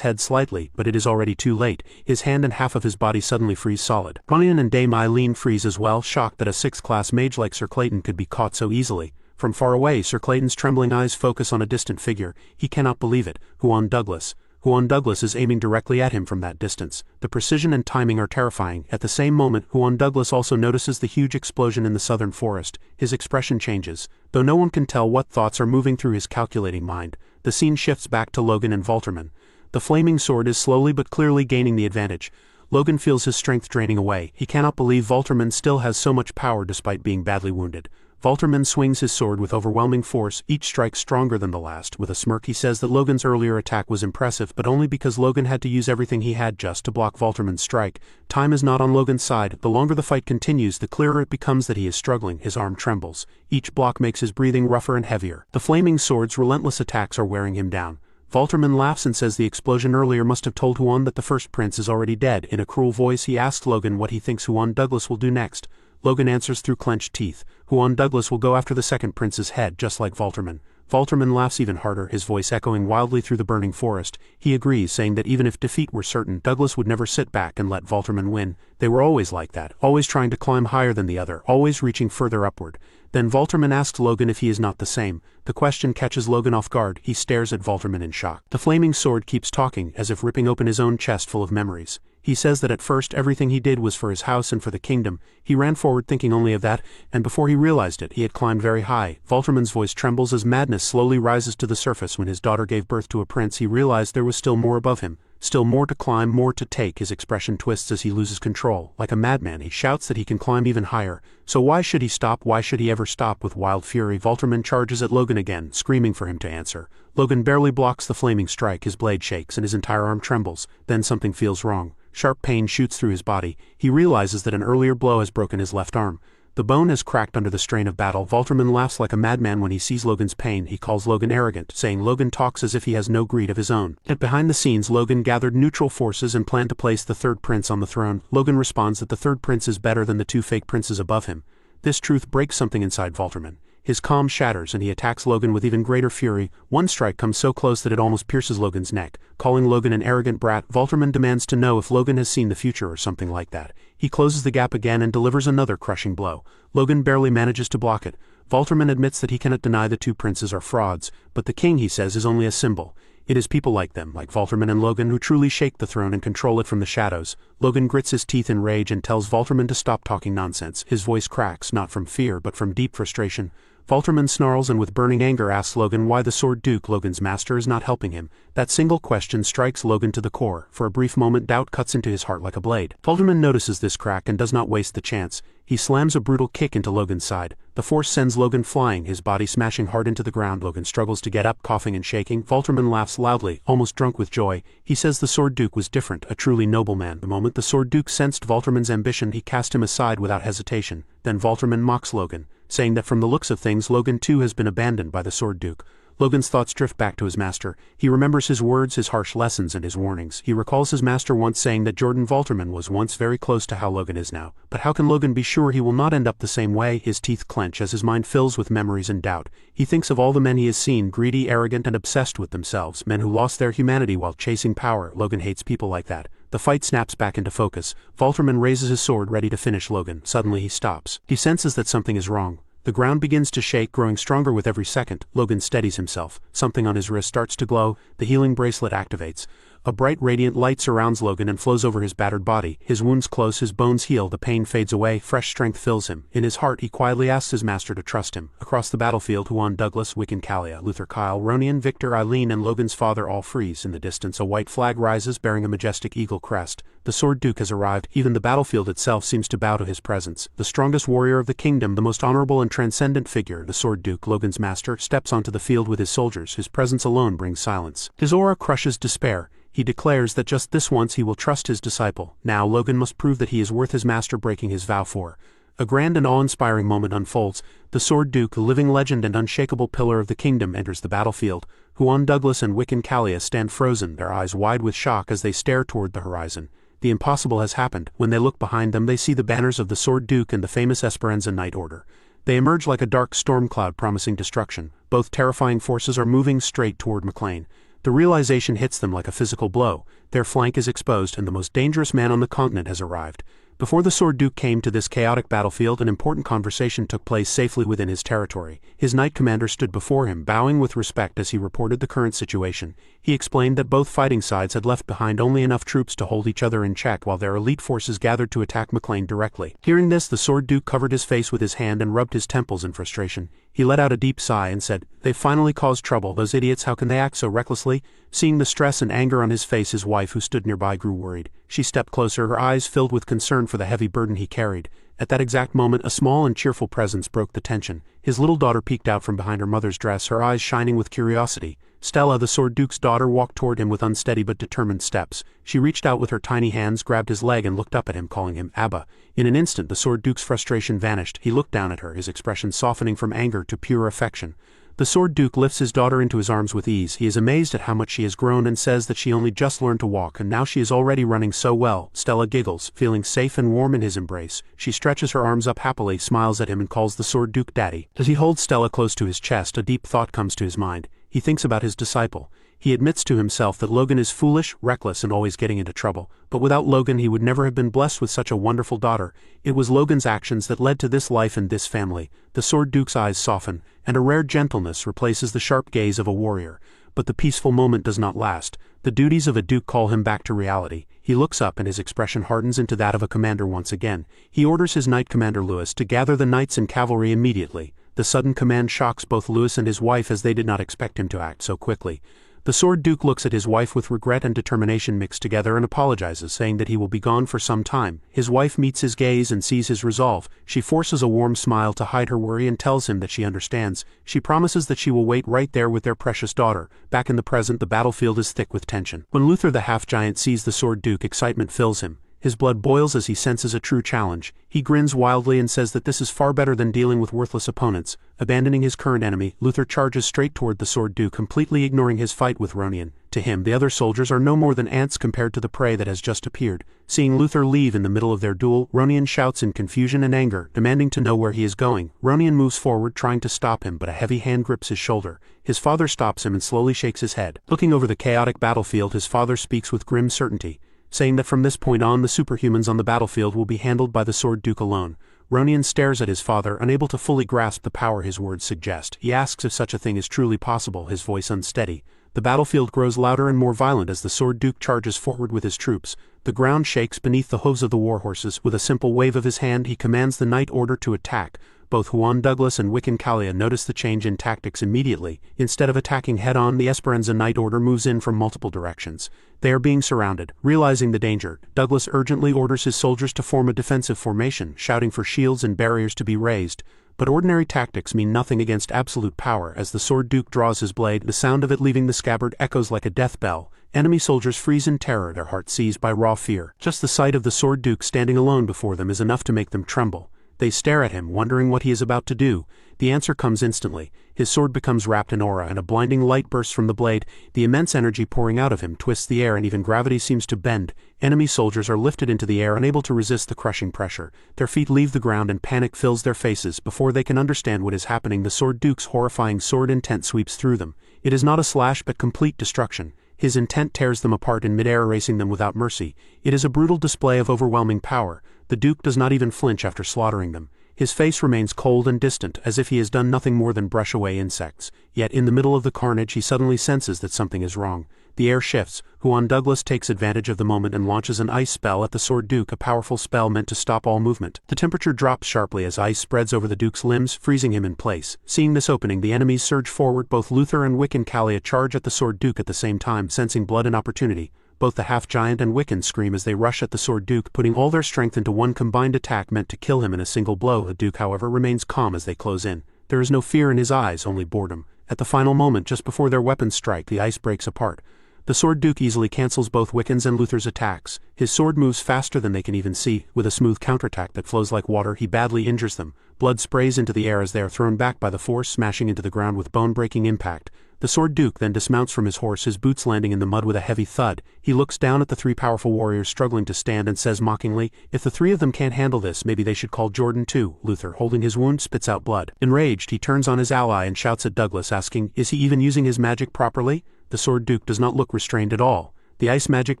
head slightly, but it is already too late. His hand and half of his body suddenly freeze solid. Ronian and Dame Eileen freeze as well, shocked that a 6th-class mage like Sir Clayton could be caught so easily. From far away, Sir Clayton's trembling eyes focus on a distant figure. He cannot believe it. Huan Douglas. Huan Douglas is aiming directly at him from that distance. The precision and timing are terrifying. At the same moment, Huan Douglas also notices the huge explosion in the southern forest. His expression changes. Though no one can tell what thoughts are moving through his calculating mind, the scene shifts back to Logan and Valterman. The flaming sword is slowly but clearly gaining the advantage. Logan feels his strength draining away. He cannot believe Valterman still has so much power despite being badly wounded. Valterman swings his sword with overwhelming force, each strike stronger than the last. With a smirk he says that Logan's earlier attack was impressive, but only because Logan had to use everything he had just to block Valterman's strike. Time is not on Logan's side. The longer the fight continues, the clearer it becomes that he is struggling. His arm trembles. Each block makes his breathing rougher and heavier. The flaming sword's relentless attacks are wearing him down. Valterman laughs and says the explosion earlier must have told Huan that the first prince is already dead. In a cruel voice he asks Logan what he thinks Huan Douglas will do next. Logan answers through clenched teeth. Huan Douglas will go after the second prince's head, just like Valterman. Valterman laughs even harder, his voice echoing wildly through the burning forest. He agrees, saying that even if defeat were certain, Douglas would never sit back and let Valterman win. They were always like that, always trying to climb higher than the other, always reaching further upward. Then Valterman asks Logan if he is not the same. The question catches Logan off guard. He stares at Valterman in shock. The flaming sword keeps talking, as if ripping open his own chest full of memories. He says that at first everything he did was for his house and for the kingdom. He ran forward thinking only of that, and before he realized it, he had climbed very high. Valterman's voice trembles as madness slowly rises to the surface. When his daughter gave birth to a prince, he realized there was still more above him. Still more to climb, more to take. His expression twists as he loses control. Like a madman, he shouts that he can climb even higher. So why should he stop? Why should he ever stop? With wild fury, Valterman charges at Logan again, screaming for him to answer. Logan barely blocks the flaming strike. His blade shakes and his entire arm trembles. Then something feels wrong. Sharp pain shoots through his body. He realizes that an earlier blow has broken his left arm. The bone has cracked under the strain of battle. Valterman laughs like a madman when he sees Logan's pain. He calls Logan arrogant, saying Logan talks as if he has no greed of his own. Yet behind the scenes, Logan gathered neutral forces and planned to place the third prince on the throne. Logan responds that the third prince is better than the two fake princes above him. This truth breaks something inside Valterman. His calm shatters and he attacks Logan with even greater fury. One strike comes so close that it almost pierces Logan's neck. Calling Logan an arrogant brat, Valterman demands to know if Logan has seen the future or something like that. He closes the gap again and delivers another crushing blow. Logan barely manages to block it. Valterman admits that he cannot deny the two princes are frauds, but the king, he says, is only a symbol. It is people like them, like Valterman and Logan, who truly shake the throne and control it from the shadows. Logan grits his teeth in rage and tells Valterman to stop talking nonsense. His voice cracks, not from fear, but from deep frustration. Valterman snarls and with burning anger asks Logan why the Sword Duke, Logan's master, is not helping him. That single question strikes Logan to the core. For a brief moment, doubt cuts into his heart like a blade. Valterman notices this crack and does not waste the chance. He slams a brutal kick into Logan's side. The force sends Logan flying, his body smashing hard into the ground. Logan struggles to get up, coughing and shaking. Valterman laughs loudly, almost drunk with joy. He says the Sword Duke was different, a truly noble man. The moment the Sword Duke sensed Valterman's ambition, he cast him aside without hesitation. Then Valterman mocks Logan, saying that from the looks of things, Logan too has been abandoned by the Sword Duke. Logan's thoughts drift back to his master. He remembers his words, his harsh lessons, and his warnings. He recalls his master once saying that Jordan Valterman was once very close to how Logan is now. But how can Logan be sure he will not end up the same way? His teeth clench as his mind fills with memories and doubt. He thinks of all the men he has seen, greedy, arrogant, and obsessed with themselves, men who lost their humanity while chasing power. Logan hates people like that. The fight snaps back into focus. Valterman raises his sword, ready to finish Logan. Suddenly he stops. He senses that something is wrong. The ground begins to shake, growing stronger with every second. Logan steadies himself. Something on his wrist starts to glow. The healing bracelet activates. A bright radiant light surrounds Logan and flows over his battered body. His wounds close, his bones heal, the pain fades away, fresh strength fills him. In his heart, he quietly asks his master to trust him. Across the battlefield, Huan Douglas, Wiccan Kalia, Luther Kyle, Ronian, Victor, Eileen, and Logan's father all freeze. In the distance, a white flag rises, bearing a majestic eagle crest. The Sword Duke has arrived. Even the battlefield itself seems to bow to his presence. The strongest warrior of the kingdom, the most honorable and transcendent figure, the Sword Duke, Logan's master, steps onto the field with his soldiers. His presence alone brings silence. His aura crushes despair. He declares that just this once he will trust his disciple. Now Logan must prove that he is worth his master breaking his vow for. A grand and awe-inspiring moment unfolds. The Sword Duke, a living legend and unshakable pillar of the kingdom, enters the battlefield. Huan Douglas and Wiccan Kalia stand frozen, their eyes wide with shock as they stare toward the horizon. The impossible has happened. When they look behind them, they see the banners of the Sword Duke and the famous Esperanza Knight Order. They emerge like a dark storm cloud promising destruction. Both terrifying forces are moving straight toward McLean. The realization hits them like a physical blow. Their flank is exposed and the most dangerous man on the continent has arrived. Before the Sword Duke came to this chaotic battlefield, an important conversation took place safely within his territory. His knight commander stood before him, bowing with respect as he reported the current situation. He explained that both fighting sides had left behind only enough troops to hold each other in check while their elite forces gathered to attack McLean directly. Hearing this, the Sword Duke covered his face with his hand and rubbed his temples in frustration. He let out a deep sigh and said, "They've finally caused trouble, those idiots, how can they act so recklessly?" Seeing the stress and anger on his face, his wife, who stood nearby, grew worried. She stepped closer, her eyes filled with concern for the heavy burden he carried. At that exact moment, a small and cheerful presence broke the tension. His little daughter peeked out from behind her mother's dress, her eyes shining with curiosity. Stella, the Sword Duke's daughter, walked toward him with unsteady but determined steps. She reached out with her tiny hands, grabbed his leg, and looked up at him, calling him Abba. In an instant, the Sword Duke's frustration vanished. He looked down at her, his expression softening from anger to pure affection. The Sword Duke lifts his daughter into his arms with ease. He is amazed at how much she has grown and says that she only just learned to walk, and now she is already running so well. Stella giggles, feeling safe and warm in his embrace. She stretches her arms up happily, smiles at him, and calls the Sword Duke Daddy. As he holds Stella close to his chest, a deep thought comes to his mind. He thinks about his disciple. He admits to himself that Logan is foolish, reckless, and always getting into trouble. But without Logan, he would never have been blessed with such a wonderful daughter. It was Logan's actions that led to this life and this family. The Sword Duke's eyes soften, and a rare gentleness replaces the sharp gaze of a warrior. But the peaceful moment does not last. The duties of a duke call him back to reality. He looks up and his expression hardens into that of a commander once again. He orders his knight commander Lewis to gather the knights and cavalry immediately. The sudden command shocks both Lewis and his wife, as they did not expect him to act so quickly. The Sword Duke looks at his wife with regret and determination mixed together and apologizes, saying that he will be gone for some time. His wife meets his gaze and sees his resolve. She forces a warm smile to hide her worry and tells him that she understands. She promises that she will wait right there with their precious daughter. Back in the present, the battlefield is thick with tension. When Luther the half-giant sees the Sword Duke, excitement fills him. His blood boils as he senses a true challenge. He grins wildly and says that this is far better than dealing with worthless opponents. Abandoning his current enemy, Luther charges straight toward the Sword Duke, completely ignoring his fight with Ronian. To him, the other soldiers are no more than ants compared to the prey that has just appeared. Seeing Luther leave in the middle of their duel, Ronian shouts in confusion and anger, demanding to know where he is going. Ronian moves forward, trying to stop him, but a heavy hand grips his shoulder. His father stops him and slowly shakes his head. Looking over the chaotic battlefield, his father speaks with grim certainty, saying that from this point on, the superhumans on the battlefield will be handled by the Sword Duke alone. Ronian stares at his father, unable to fully grasp the power his words suggest. He asks if such a thing is truly possible, his voice unsteady. The battlefield grows louder and more violent as the Sword Duke charges forward with his troops. The ground shakes beneath the hooves of the war horses. With a simple wave of his hand, he commands the knight order to attack. Both Juan Douglas and Wiccan Kalia notice the change in tactics immediately. Instead of attacking head-on, the Esperanza Knight Order moves in from multiple directions. They are being surrounded. Realizing the danger, Douglas urgently orders his soldiers to form a defensive formation, shouting for shields and barriers to be raised. But ordinary tactics mean nothing against absolute power. As the Sword Duke draws his blade, the sound of it leaving the scabbard echoes like a death bell. Enemy soldiers freeze in terror, their hearts seized by raw fear. Just the sight of the Sword Duke standing alone before them is enough to make them tremble. They stare at him, wondering what he is about to do. The answer comes instantly. His sword becomes wrapped in aura, and a blinding light bursts from the blade. The immense energy pouring out of him twists the air, and even gravity seems to bend. Enemy soldiers are lifted into the air, unable to resist the crushing pressure. Their feet leave the ground, and panic fills their faces. Before they can understand what is happening, the Sword Duke's horrifying sword intent sweeps through them. It is not a slash, but complete destruction. His intent tears them apart in midair, erasing them without mercy. It is a brutal display of overwhelming power. The Duke does not even flinch after slaughtering them. His face remains cold and distant, as if he has done nothing more than brush away insects. Yet in the middle of the carnage, he suddenly senses that something is wrong. The air shifts. Juan Douglas takes advantage of the moment and launches an ice spell at the Sword Duke, a powerful spell meant to stop all movement. The temperature drops sharply as ice spreads over the Duke's limbs, freezing him in place. Seeing this opening, the enemies surge forward. Both Luther and Wiccan Kalia charge at the Sword Duke at the same time, sensing blood and opportunity. Both the half-giant and Wiccan scream as they rush at the Sword Duke, putting all their strength into one combined attack meant to kill him in a single blow. The Duke, however, remains calm as they close in. There is no fear in his eyes, only boredom. At the final moment, just before their weapons strike, the ice breaks apart. The Sword Duke easily cancels both Wiccan's and Luther's attacks. His sword moves faster than they can even see. With a smooth counterattack that flows like water, he badly injures them. Blood sprays into the air as they are thrown back by the force, smashing into the ground with bone-breaking impact. The Sword Duke then dismounts from his horse, his boots landing in the mud with a heavy thud. He looks down at the three powerful warriors struggling to stand and says mockingly, "If the three of them can't handle this, maybe they should call Jordan too." Luther, holding his wound, spits out blood. Enraged, he turns on his ally and shouts at Douglas, asking, "Is he even using his magic properly?" The Sword Duke does not look restrained at all. The ice magic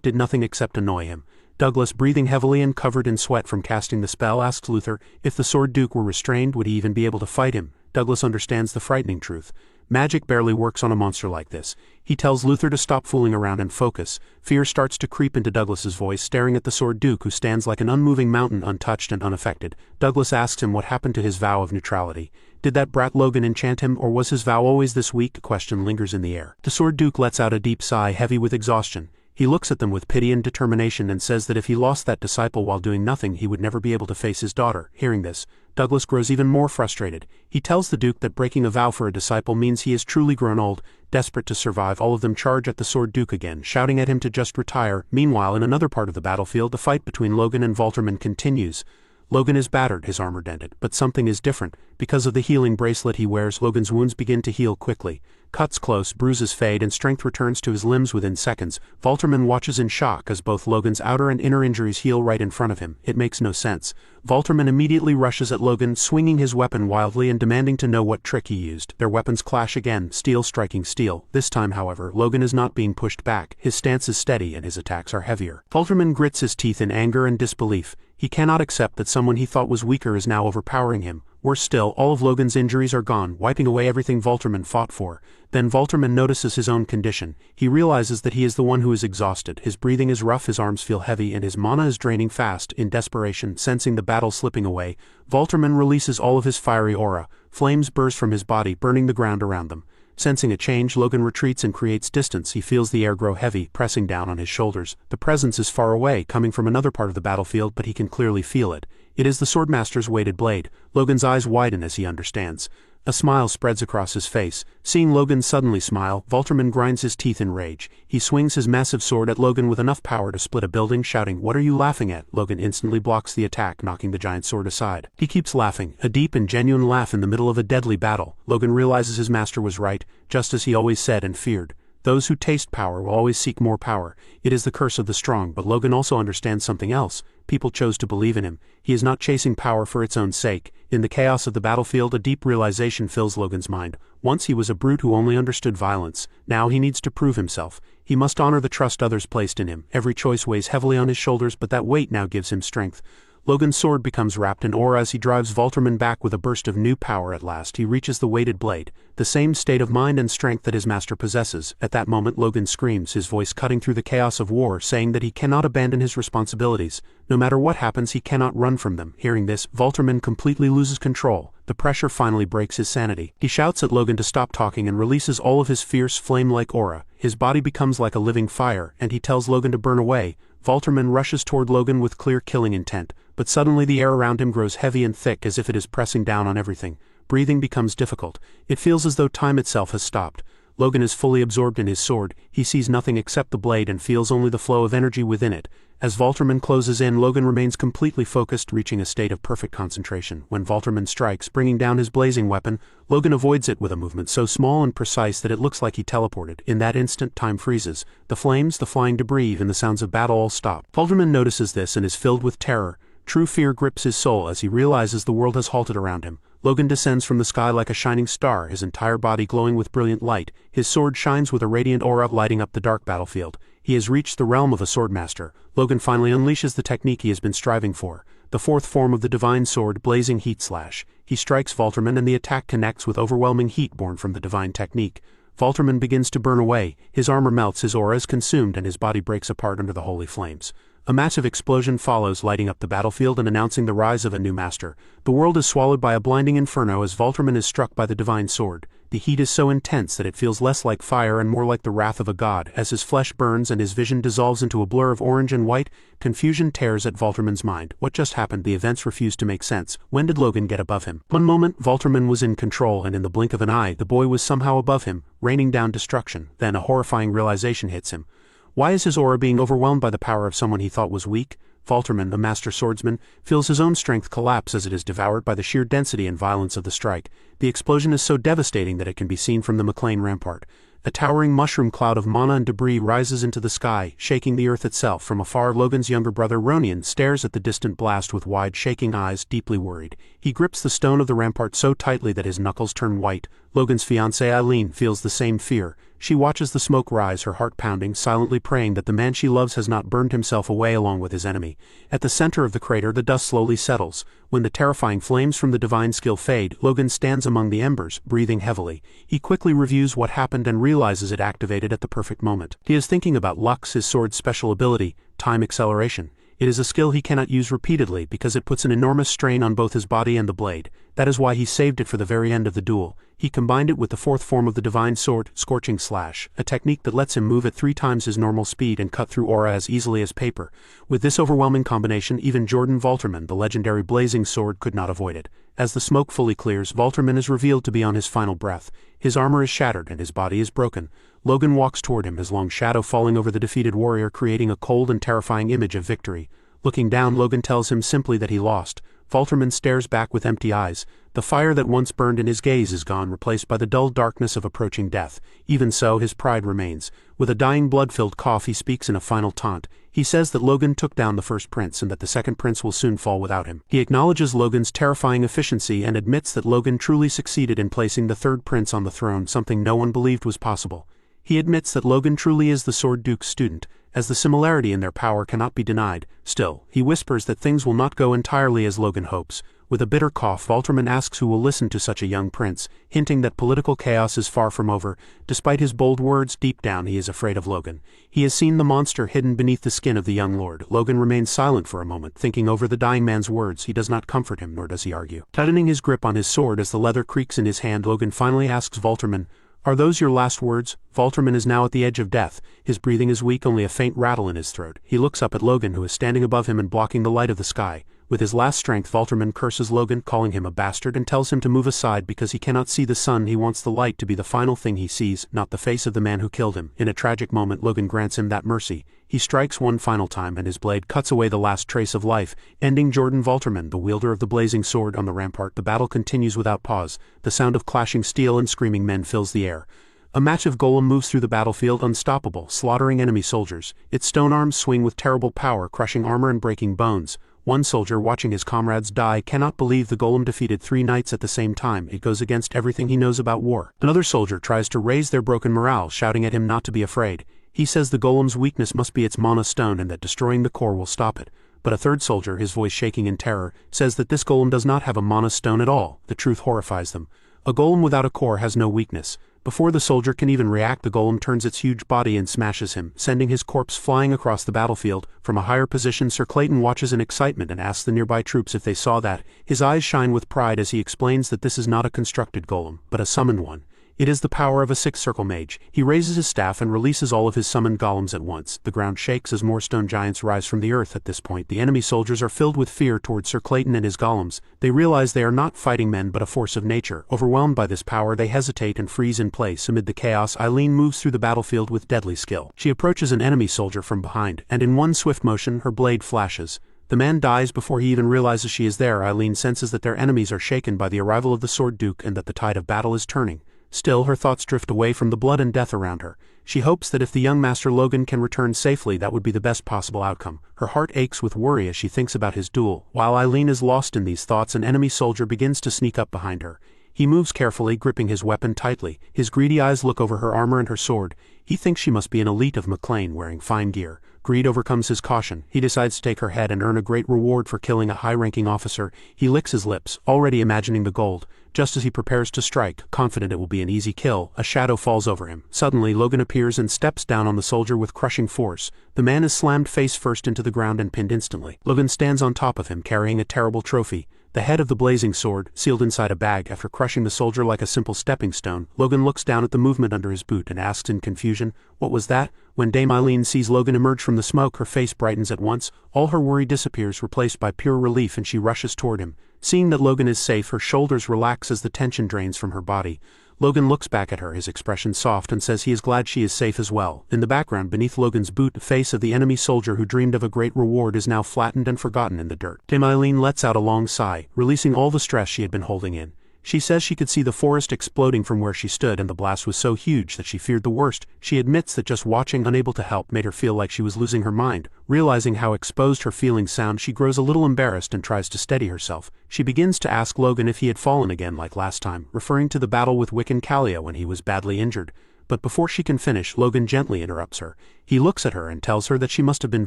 did nothing except annoy him. Douglas, breathing heavily and covered in sweat from casting the spell, asks Luther, if the Sword Duke were restrained, would he even be able to fight him? Douglas understands the frightening truth. Magic barely works on a monster like this. He tells Luther to stop fooling around and focus. Fear starts to creep into Douglas's voice, staring at the Sword Duke, who stands like an unmoving mountain, untouched and unaffected. Douglas asks him what happened to his vow of neutrality. Did that brat Logan enchant him, or was his vow always this weak? A question lingers in the air. The Sword Duke lets out a deep sigh heavy with exhaustion. He looks at them with pity and determination and says that if he lost that disciple while doing nothing, he would never be able to face his daughter. Hearing this, Douglas grows even more frustrated. He tells the Duke that breaking a vow for a disciple means he is truly grown old, desperate to survive. All of them charge at the Sword Duke again, shouting at him to just retire. Meanwhile, in another part of the battlefield, the fight between Logan and Valterman continues. Logan is battered, his armor dented, but something is different. Because of the healing bracelet he wears, Logan's wounds begin to heal quickly. Cuts close, bruises fade, and strength returns to his limbs within seconds. Valterman watches in shock as both Logan's outer and inner injuries heal right in front of him. It makes no sense. Valterman immediately rushes at Logan, swinging his weapon wildly and demanding to know what trick he used. Their weapons clash again, steel striking steel. This time, however, Logan is not being pushed back. His stance is steady and his attacks are heavier. Valterman grits his teeth in anger and disbelief. He cannot accept that someone he thought was weaker is now overpowering him. Worse still, all of Logan's injuries are gone, wiping away everything Valterman fought for. Then Valterman notices his own condition. He realizes that he is the one who is exhausted. His breathing is rough, his arms feel heavy, and his mana is draining fast. In desperation, sensing the battle slipping away, Valterman releases all of his fiery aura. Flames burst from his body, burning the ground around them. Sensing a change, Logan retreats and creates distance. He feels the air grow heavy, pressing down on his shoulders. The presence is far away, coming from another part of the battlefield, but he can clearly feel it. It is the Swordmaster's weighted blade. Logan's eyes widen as he understands. A smile spreads across his face. Seeing Logan suddenly smile, Valterman grinds his teeth in rage. He swings his massive sword at Logan with enough power to split a building, shouting, "What are you laughing at?" Logan instantly blocks the attack, knocking the giant sword aside. He keeps laughing, a deep and genuine laugh in the middle of a deadly battle. Logan realizes his master was right, just as he always said and feared. Those who taste power will always seek more power. It is the curse of the strong, but Logan also understands something else. People chose to believe in him. He is not chasing power for its own sake. In the chaos of the battlefield, a deep realization fills Logan's mind. Once he was a brute who only understood violence. Now he needs to prove himself. He must honor the trust others placed in him. Every choice weighs heavily on his shoulders, but that weight now gives him strength. Logan's sword becomes wrapped in aura as he drives Valterman back with a burst of new power. At last he reaches the weighted blade, the same state of mind and strength that his master possesses. At that moment Logan screams, his voice cutting through the chaos of war, saying that he cannot abandon his responsibilities. No matter what happens, he cannot run from them. Hearing this, Valterman completely loses control. The pressure finally breaks his sanity. He shouts at Logan to stop talking and releases all of his fierce flame-like aura. His body becomes like a living fire, and he tells Logan to burn away. Valterman rushes toward Logan with clear killing intent, but suddenly the air around him grows heavy and thick as if it is pressing down on everything. Breathing becomes difficult. It feels as though time itself has stopped. Logan is fully absorbed in his sword. He sees nothing except the blade and feels only the flow of energy within it. As Valterman closes in, Logan remains completely focused, reaching a state of perfect concentration. When Valterman strikes, bringing down his blazing weapon, Logan avoids it with a movement so small and precise that it looks like he teleported. In that instant, time freezes. The flames, the flying debris, and the sounds of battle all stop. Valterman notices this and is filled with terror. True fear grips his soul as he realizes the world has halted around him. Logan descends from the sky like a shining star, his entire body glowing with brilliant light. His sword shines with a radiant aura, lighting up the dark battlefield. He has reached the realm of a swordmaster. Logan finally unleashes the technique he has been striving for, the fourth form of the divine sword, Blazing Heat Slash. He strikes Valterman and the attack connects with overwhelming heat born from the divine technique. Valterman begins to burn away, his armor melts, his aura is consumed, and his body breaks apart under the holy flames. A massive explosion follows, lighting up the battlefield and announcing the rise of a new master. The world is swallowed by a blinding inferno as Valterman is struck by the divine sword. The heat is so intense that it feels less like fire and more like the wrath of a god. As his flesh burns and his vision dissolves into a blur of orange and white, confusion tears at Valterman's mind. What just happened? The events refuse to make sense. When did Logan get above him? One moment, Valterman was in control, and in the blink of an eye, the boy was somehow above him, raining down destruction. Then a horrifying realization hits him. Why is his aura being overwhelmed by the power of someone he thought was weak? Valterman, the master swordsman, feels his own strength collapse as it is devoured by the sheer density and violence of the strike. The explosion is so devastating that it can be seen from the McLean rampart. A towering mushroom cloud of mana and debris rises into the sky, shaking the earth itself. From afar, Logan's younger brother Ronian stares at the distant blast with wide, shaking eyes, deeply worried. He grips the stone of the rampart so tightly that his knuckles turn white. Logan's fiancée Eileen feels the same fear. She watches the smoke rise, her heart pounding, silently praying that the man she loves has not burned himself away along with his enemy. At the center of the crater, the dust slowly settles. When the terrifying flames from the divine skill fade, Logan stands among the embers, breathing heavily. He quickly reviews what happened and realizes it activated at the perfect moment. He is thinking about Lux, his sword's special ability, time acceleration. It is a skill he cannot use repeatedly because it puts an enormous strain on both his body and the blade. That is why he saved it for the very end of the duel. He combined it with the fourth form of the divine sword, Scorching Slash, a technique that lets him move at 3 times his normal speed and cut through aura as easily as paper. With this overwhelming combination, even Jordan Valterman, the legendary blazing sword, could not avoid it. As the smoke fully clears, Valterman is revealed to be on his final breath. His armor is shattered and his body is broken. Logan walks toward him, his long shadow falling over the defeated warrior, creating a cold and terrifying image of victory. Looking down, Logan tells him simply that he lost. Valterman stares back with empty eyes. The fire that once burned in his gaze is gone, replaced by the dull darkness of approaching death. Even so, his pride remains. With a dying blood-filled cough, he speaks in a final taunt. He says that Logan took down the first prince and that the second prince will soon fall without him. He acknowledges Logan's terrifying efficiency and admits that Logan truly succeeded in placing the third prince on the throne, something no one believed was possible. He admits that Logan truly is the Sword Duke's student, as the similarity in their power cannot be denied. Still, he whispers that things will not go entirely as Logan hopes. With a bitter cough, Valterman asks who will listen to such a young prince, hinting that political chaos is far from over. Despite his bold words, deep down he is afraid of Logan. He has seen the monster hidden beneath the skin of the young lord. Logan remains silent for a moment, thinking over the dying man's words. He does not comfort him, nor does he argue. Tightening his grip on his sword as the leather creaks in his hand, Logan finally asks Valterman, "Are those your last words?" Valterman is now at the edge of death. His breathing is weak, only a faint rattle in his throat. He looks up at Logan, who is standing above him and blocking the light of the sky. With his last strength, Valterman curses Logan, calling him a bastard, and tells him to move aside because he cannot see the sun. He wants the light to be the final thing he sees, not the face of the man who killed him. In a tragic moment, Logan grants him that mercy. He strikes one final time, and his blade cuts away the last trace of life, ending Jordan Valterman, the wielder of the blazing sword, on the rampart. The battle continues without pause. The sound of clashing steel and screaming men fills the air. A massive golem moves through the battlefield, unstoppable, slaughtering enemy soldiers. Its stone arms swing with terrible power, crushing armor and breaking bones. One soldier, watching his comrades die, cannot believe the golem defeated 3 knights at the same time. It goes against everything he knows about war. Another soldier tries to raise their broken morale, shouting at him not to be afraid. He says the golem's weakness must be its mana stone and that destroying the core will stop it. But a third soldier, his voice shaking in terror, says that this golem does not have a mana stone at all. The truth horrifies them. A golem without a core has no weakness. Before the soldier can even react, the golem turns its huge body and smashes him, sending his corpse flying across the battlefield. From a higher position, Sir Clayton watches in excitement and asks the nearby troops if they saw that. His eyes shine with pride as he explains that this is not a constructed golem, but a summoned one. It is the power of a 6-circle mage. He raises his staff and releases all of his summoned golems at once. The ground shakes as more stone giants rise from the earth. At this point, the enemy soldiers are filled with fear towards Sir Clayton and his golems. They realize they are not fighting men but a force of nature. Overwhelmed by this power, they hesitate and freeze in place. Amid the chaos, Eileen moves through the battlefield with deadly skill. She approaches an enemy soldier from behind, and in one swift motion, her blade flashes. The man dies before he even realizes she is there. Eileen senses that their enemies are shaken by the arrival of the Sword Duke and that the tide of battle is turning. Still, her thoughts drift away from the blood and death around her. She hopes that if the young Master Logan can return safely, that would be the best possible outcome. Her heart aches with worry as she thinks about his duel. While Eileen is lost in these thoughts, an enemy soldier begins to sneak up behind her. He moves carefully, gripping his weapon tightly. His greedy eyes look over her armor and her sword. He thinks she must be an elite of McLean, wearing fine gear. Greed overcomes his caution. He decides to take her head and earn a great reward for killing a high-ranking officer. He licks his lips, already imagining the gold. Just as he prepares to strike, confident it will be an easy kill, a shadow falls over him. Suddenly, Logan appears and steps down on the soldier with crushing force. The man is slammed face first into the ground and pinned instantly. Logan stands on top of him, carrying a terrible trophy. The head of the blazing sword, sealed inside a bag. After crushing the soldier like a simple stepping stone, Logan looks down at the movement under his boot and asks in confusion, "What was that?" When Dame Eileen sees Logan emerge from the smoke, her face brightens at once. All her worry disappears, replaced by pure relief, and she rushes toward him. Seeing that Logan is safe, her shoulders relax as the tension drains from her body. Logan looks back at her, his expression soft, and says he is glad she is safe as well. In the background, beneath Logan's boot, the face of the enemy soldier who dreamed of a great reward is now flattened and forgotten in the dirt. Dame Eileen lets out a long sigh, releasing all the stress she had been holding in. She says she could see the forest exploding from where she stood, and the blast was so huge that she feared the worst. She admits that just watching, unable to help, made her feel like she was losing her mind. Realizing how exposed her feelings sound, she grows a little embarrassed and tries to steady herself. She begins to ask Logan if he had fallen again like last time, referring to the battle with Wiccan Kalia when he was badly injured. But before she can finish, Logan gently interrupts her. He looks at her and tells her that she must have been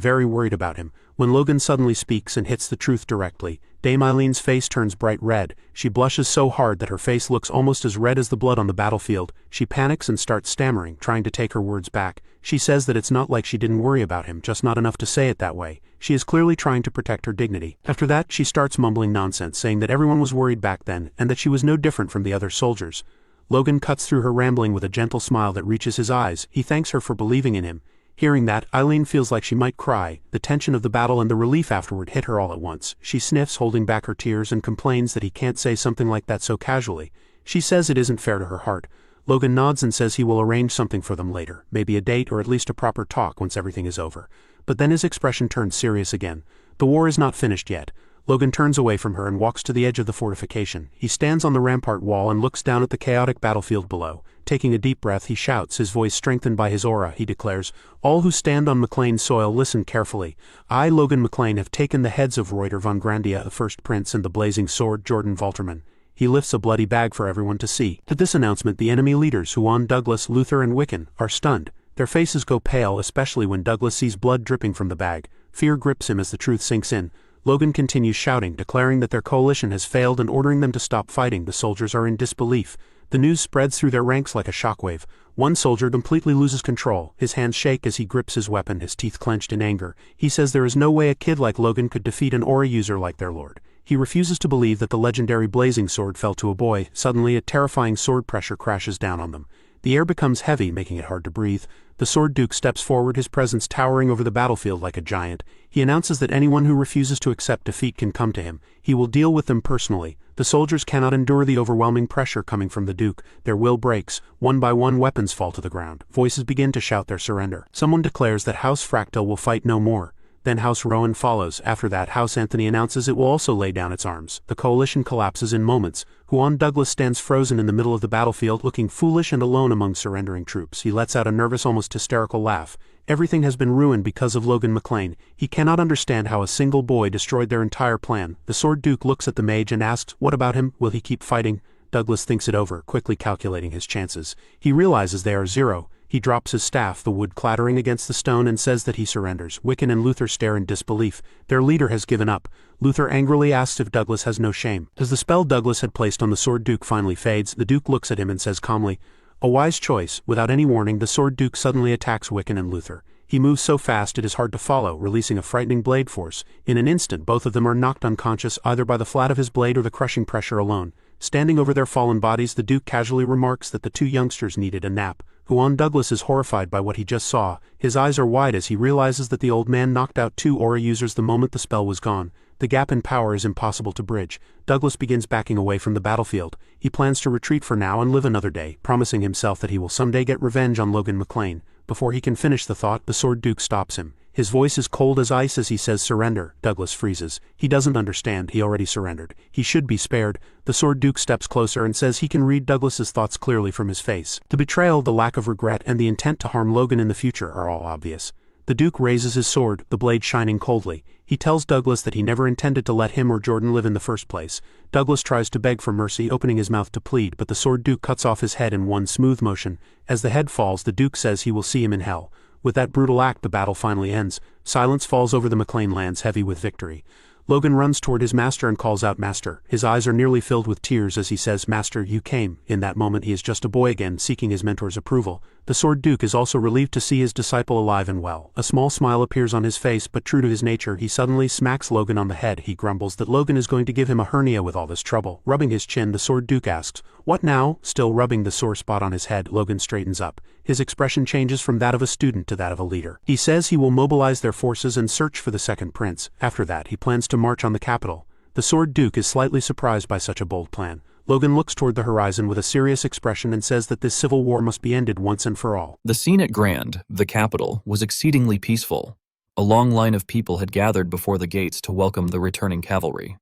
very worried about him. When Logan suddenly speaks and hits the truth directly, Dame Eileen's face turns bright red. She blushes so hard that her face looks almost as red as the blood on the battlefield. She panics and starts stammering, trying to take her words back. She says that it's not like she didn't worry about him, just not enough to say it that way. She is clearly trying to protect her dignity. After that, she starts mumbling nonsense, saying that everyone was worried back then, and that she was no different from the other soldiers. Logan cuts through her rambling with a gentle smile that reaches his eyes. He thanks her for believing in him. Hearing that, Eileen feels like she might cry. The tension of the battle and the relief afterward hit her all at once. She sniffs, holding back her tears, and complains that he can't say something like that so casually. She says it isn't fair to her heart. Logan nods and says he will arrange something for them later, maybe a date or at least a proper talk once everything is over. But then his expression turns serious again. The war is not finished yet. Logan turns away from her and walks to the edge of the fortification. He stands on the rampart wall and looks down at the chaotic battlefield below. Taking a deep breath, he shouts, his voice strengthened by his aura. He declares, "All who stand on McLean's soil, listen carefully. I, Logan McLean, have taken the heads of Reuter von Grandia, the first prince, and the blazing sword, Jordan Valterman." He lifts a bloody bag for everyone to see. At this announcement, the enemy leaders, Huon, Douglas, Luther, and Wiccan, are stunned. Their faces go pale, especially when Douglas sees blood dripping from the bag. Fear grips him as the truth sinks in. Logan continues shouting, declaring that their coalition has failed and ordering them to stop fighting. The soldiers are in disbelief. The news spreads through their ranks like a shockwave. One soldier completely loses control. His hands shake as he grips his weapon, his teeth clenched in anger. He says there is no way a kid like Logan could defeat an aura user like their lord. He refuses to believe that the legendary blazing sword fell to a boy. Suddenly, a terrifying sword pressure crashes down on them. The air becomes heavy, making it hard to breathe. The Sword Duke steps forward, his presence towering over the battlefield like a giant. He announces that anyone who refuses to accept defeat can come to him. He will deal with them personally. The soldiers cannot endure the overwhelming pressure coming from the Duke. Their will breaks. One by one, weapons fall to the ground. Voices begin to shout their surrender. Someone declares that House Fractal will fight no more. Then House Rowan follows. After that, House Anthony announces it will also lay down its arms. The coalition collapses in moments. Huon Douglas stands frozen in the middle of the battlefield, looking foolish and alone among surrendering troops. He lets out a nervous, almost hysterical laugh. Everything has been ruined because of Logan McLean. He cannot understand how a single boy destroyed their entire plan. The Sword Duke looks at the mage and asks, "What about him? Will he keep fighting?" Douglas thinks it over, quickly calculating his chances. He realizes they are 0. He drops his staff, the wood clattering against the stone, and says that he surrenders. Wiccan and Luther stare in disbelief. Their leader has given up. Luther angrily asks if Douglas has no shame. As the spell Douglas had placed on the Sword Duke finally fades, the Duke looks at him and says calmly, "A wise choice." Without any warning, the Sword Duke suddenly attacks Wiccan and Luther. He moves so fast it is hard to follow, releasing a frightening blade force. In an instant, both of them are knocked unconscious either by the flat of his blade or the crushing pressure alone. Standing over their fallen bodies, the Duke casually remarks that the two youngsters needed a nap. Huon Douglas is horrified by what he just saw. His eyes are wide as he realizes that the old man knocked out 2 aura users the moment the spell was gone. The gap in power is impossible to bridge. Douglas begins backing away from the battlefield. He plans to retreat for now and live another day, promising himself that he will someday get revenge on Logan McLean. Before he can finish the thought, the Sword Duke stops him. His voice is cold as ice as he says surrender. Douglas freezes. He doesn't understand. He already surrendered. He should be spared. The Sword Duke steps closer and says he can read Douglas's thoughts clearly from his face. The betrayal, the lack of regret, and the intent to harm Logan in the future are all obvious. The Duke raises his sword, the blade shining coldly. He tells Douglas that he never intended to let him or Jordan live in the first place. Douglas tries to beg for mercy, opening his mouth to plead, but the Sword Duke cuts off his head in one smooth motion. As the head falls, the Duke says he will see him in hell. With that brutal act, the battle finally ends. Silence falls over the McLean lands, heavy with victory. Logan runs toward his master and calls out, "Master." His eyes are nearly filled with tears as he says, "Master, you came." In that moment, he is just a boy again, seeking his mentor's approval. The Sword Duke is also relieved to see his disciple alive and well. A small smile appears on his face, but true to his nature, he suddenly smacks Logan on the head. He grumbles that Logan is going to give him a hernia with all this trouble. Rubbing his chin, the Sword Duke asks, "What now?" Still rubbing the sore spot on his head, Logan straightens up. His expression changes from that of a student to that of a leader. He says he will mobilize their forces and search for the second prince. After that, he plans to march on the capital. The Sword Duke is slightly surprised by such a bold plan. Logan looks toward the horizon with a serious expression and says that this civil war must be ended once and for all. The scene at Grand, the capital, was exceedingly peaceful. A long line of people had gathered before the gates to welcome the returning cavalry.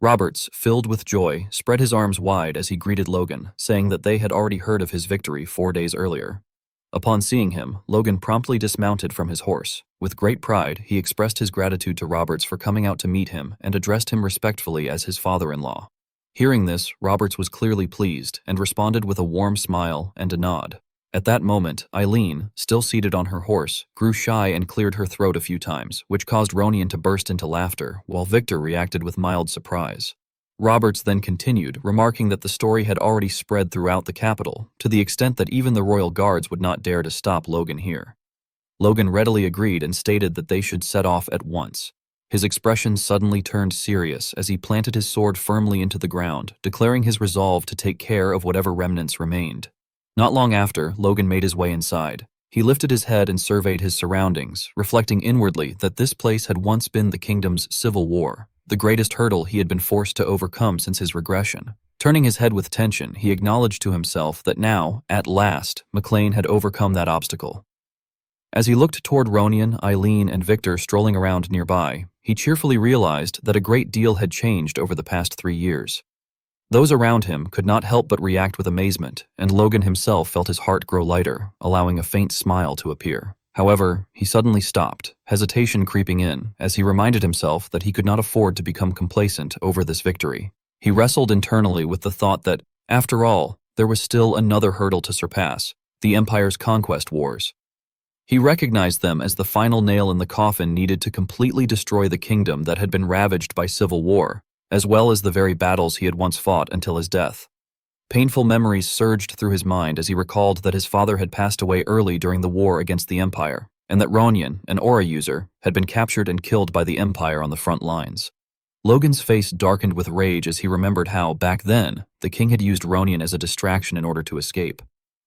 Roberts, filled with joy, spread his arms wide as he greeted Logan, saying that they had already heard of his victory 4 days earlier. Upon seeing him, Logan promptly dismounted from his horse. With great pride, he expressed his gratitude to Roberts for coming out to meet him and addressed him respectfully as his father-in-law. Hearing this, Roberts was clearly pleased and responded with a warm smile and a nod. At that moment, Eileen, still seated on her horse, grew shy and cleared her throat a few times, which caused Ronian to burst into laughter, while Victor reacted with mild surprise. Roberts then continued, remarking that the story had already spread throughout the capital, to the extent that even the royal guards would not dare to stop Logan here. Logan readily agreed and stated that they should set off at once. His expression suddenly turned serious as he planted his sword firmly into the ground, declaring his resolve to take care of whatever remnants remained. Not long after, Logan made his way inside. He lifted his head and surveyed his surroundings, reflecting inwardly that this place had once been the kingdom's civil war, the greatest hurdle he had been forced to overcome since his regression. Turning his head with tension, he acknowledged to himself that now, at last, McLean had overcome that obstacle. As he looked toward Ronian, Eileen, and Victor strolling around nearby, he cheerfully realized that a great deal had changed over the past 3 years. Those around him could not help but react with amazement, and Logan himself felt his heart grow lighter, allowing a faint smile to appear. However, he suddenly stopped, hesitation creeping in, as he reminded himself that he could not afford to become complacent over this victory. He wrestled internally with the thought that, after all, there was still another hurdle to surpass: the Empire's conquest wars. He recognized them as the final nail in the coffin needed to completely destroy the kingdom that had been ravaged by civil war, as well as the very battles he had once fought until his death. Painful memories surged through his mind as he recalled that his father had passed away early during the war against the Empire, and that Ronian, an aura user, had been captured and killed by the Empire on the front lines. Logan's face darkened with rage as he remembered how, back then, the king had used Ronian as a distraction in order to escape.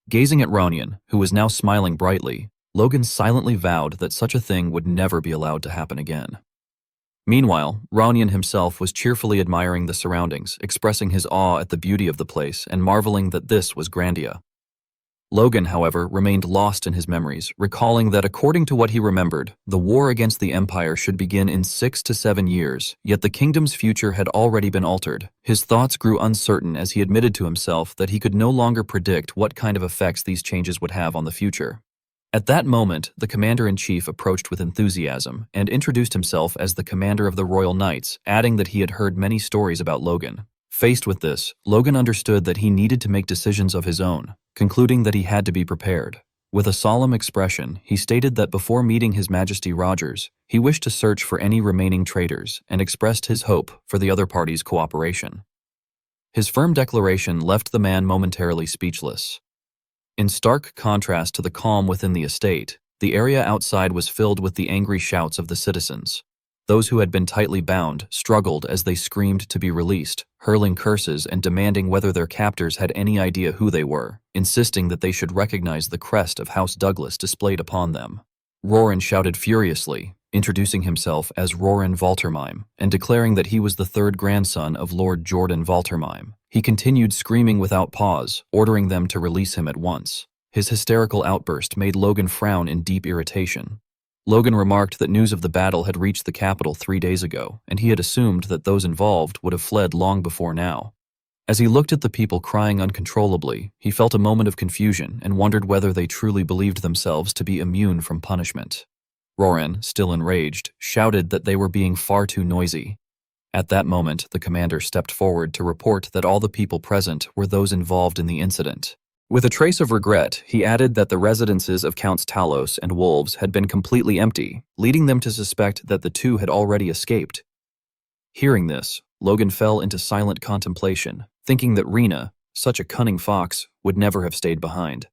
Gazing at Ronian, who was now smiling brightly, Logan silently vowed that such a thing would never be allowed to happen again. Meanwhile, Ronian himself was cheerfully admiring the surroundings, expressing his awe at the beauty of the place and marveling that this was Grandia. Logan, however, remained lost in his memories, recalling that according to what he remembered, the war against the Empire should begin in 6 to 7 years, yet the kingdom's future had already been altered. His thoughts grew uncertain as he admitted to himself that he could no longer predict what kind of effects these changes would have on the future. At that moment, the commander-in-chief approached with enthusiasm and introduced himself as the commander of the Royal Knights, adding that he had heard many stories about Logan. Faced with this, Logan understood that he needed to make decisions of his own, concluding that he had to be prepared. With a solemn expression, he stated that before meeting His Majesty Rogers, he wished to search for any remaining traitors and expressed his hope for the other party's cooperation. His firm declaration left the man momentarily speechless. In stark contrast to the calm within the estate, the area outside was filled with the angry shouts of the citizens. Those who had been tightly bound struggled as they screamed to be released, hurling curses and demanding whether their captors had any idea who they were, insisting that they should recognize the crest of House Douglas displayed upon them. Roran shouted furiously, introducing himself as Roran Valtermine and declaring that he was the third grandson of Lord Jordan Valtermine. He continued screaming without pause, ordering them to release him at once. His hysterical outburst made Logan frown in deep irritation. Logan remarked that news of the battle had reached the capital 3 days ago, and he had assumed that those involved would have fled long before now. As he looked at the people crying uncontrollably, he felt a moment of confusion and wondered whether they truly believed themselves to be immune from punishment. Roran, still enraged, shouted that they were being far too noisy. At that moment, the commander stepped forward to report that all the people present were those involved in the incident. With a trace of regret, he added that the residences of Counts Talos and Wolves had been completely empty, leading them to suspect that the two had already escaped. Hearing this, Logan fell into silent contemplation, thinking that Rena, such a cunning fox, would never have stayed behind.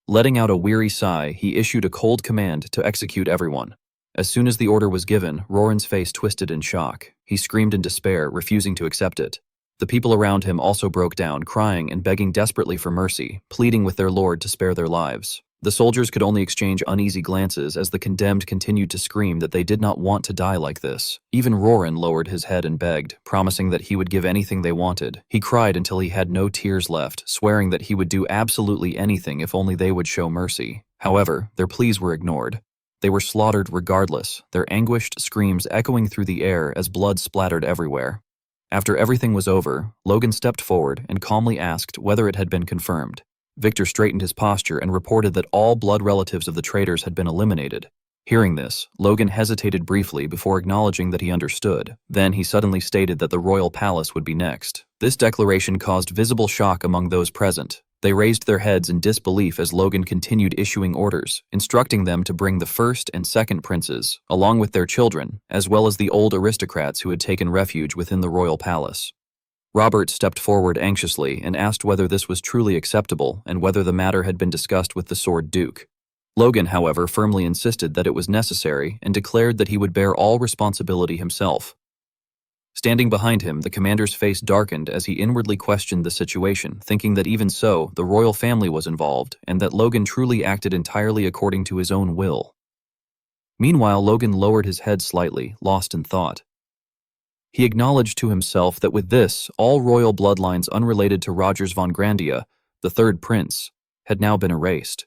Letting out a weary sigh, he issued a cold command to execute everyone. As soon as the order was given, Roran's face twisted in shock. He screamed in despair, refusing to accept it. The people around him also broke down, crying and begging desperately for mercy, pleading with their lord to spare their lives. The soldiers could only exchange uneasy glances as the condemned continued to scream that they did not want to die like this. Even Roran lowered his head and begged, promising that he would give anything they wanted. He cried until he had no tears left, swearing that he would do absolutely anything if only they would show mercy. However, their pleas were ignored. They were slaughtered regardless, their anguished screams echoing through the air as blood splattered everywhere. After everything was over, Logan stepped forward and calmly asked whether it had been confirmed. Victor straightened his posture and reported that all blood relatives of the traitors had been eliminated. Hearing this, Logan hesitated briefly before acknowledging that he understood. Then he suddenly stated that the royal palace would be next. This declaration caused visible shock among those present. They raised their heads in disbelief as Logan continued issuing orders, instructing them to bring the first and second princes, along with their children, as well as the old aristocrats who had taken refuge within the royal palace. Robert stepped forward anxiously and asked whether this was truly acceptable and whether the matter had been discussed with the Sword Duke. Logan, however, firmly insisted that it was necessary and declared that he would bear all responsibility himself. Standing behind him, the commander's face darkened as he inwardly questioned the situation, thinking that even so, the royal family was involved and that Logan truly acted entirely according to his own will. Meanwhile, Logan lowered his head slightly, lost in thought. He acknowledged to himself that with this, all royal bloodlines unrelated to Rogers von Grandia, the third prince, had now been erased.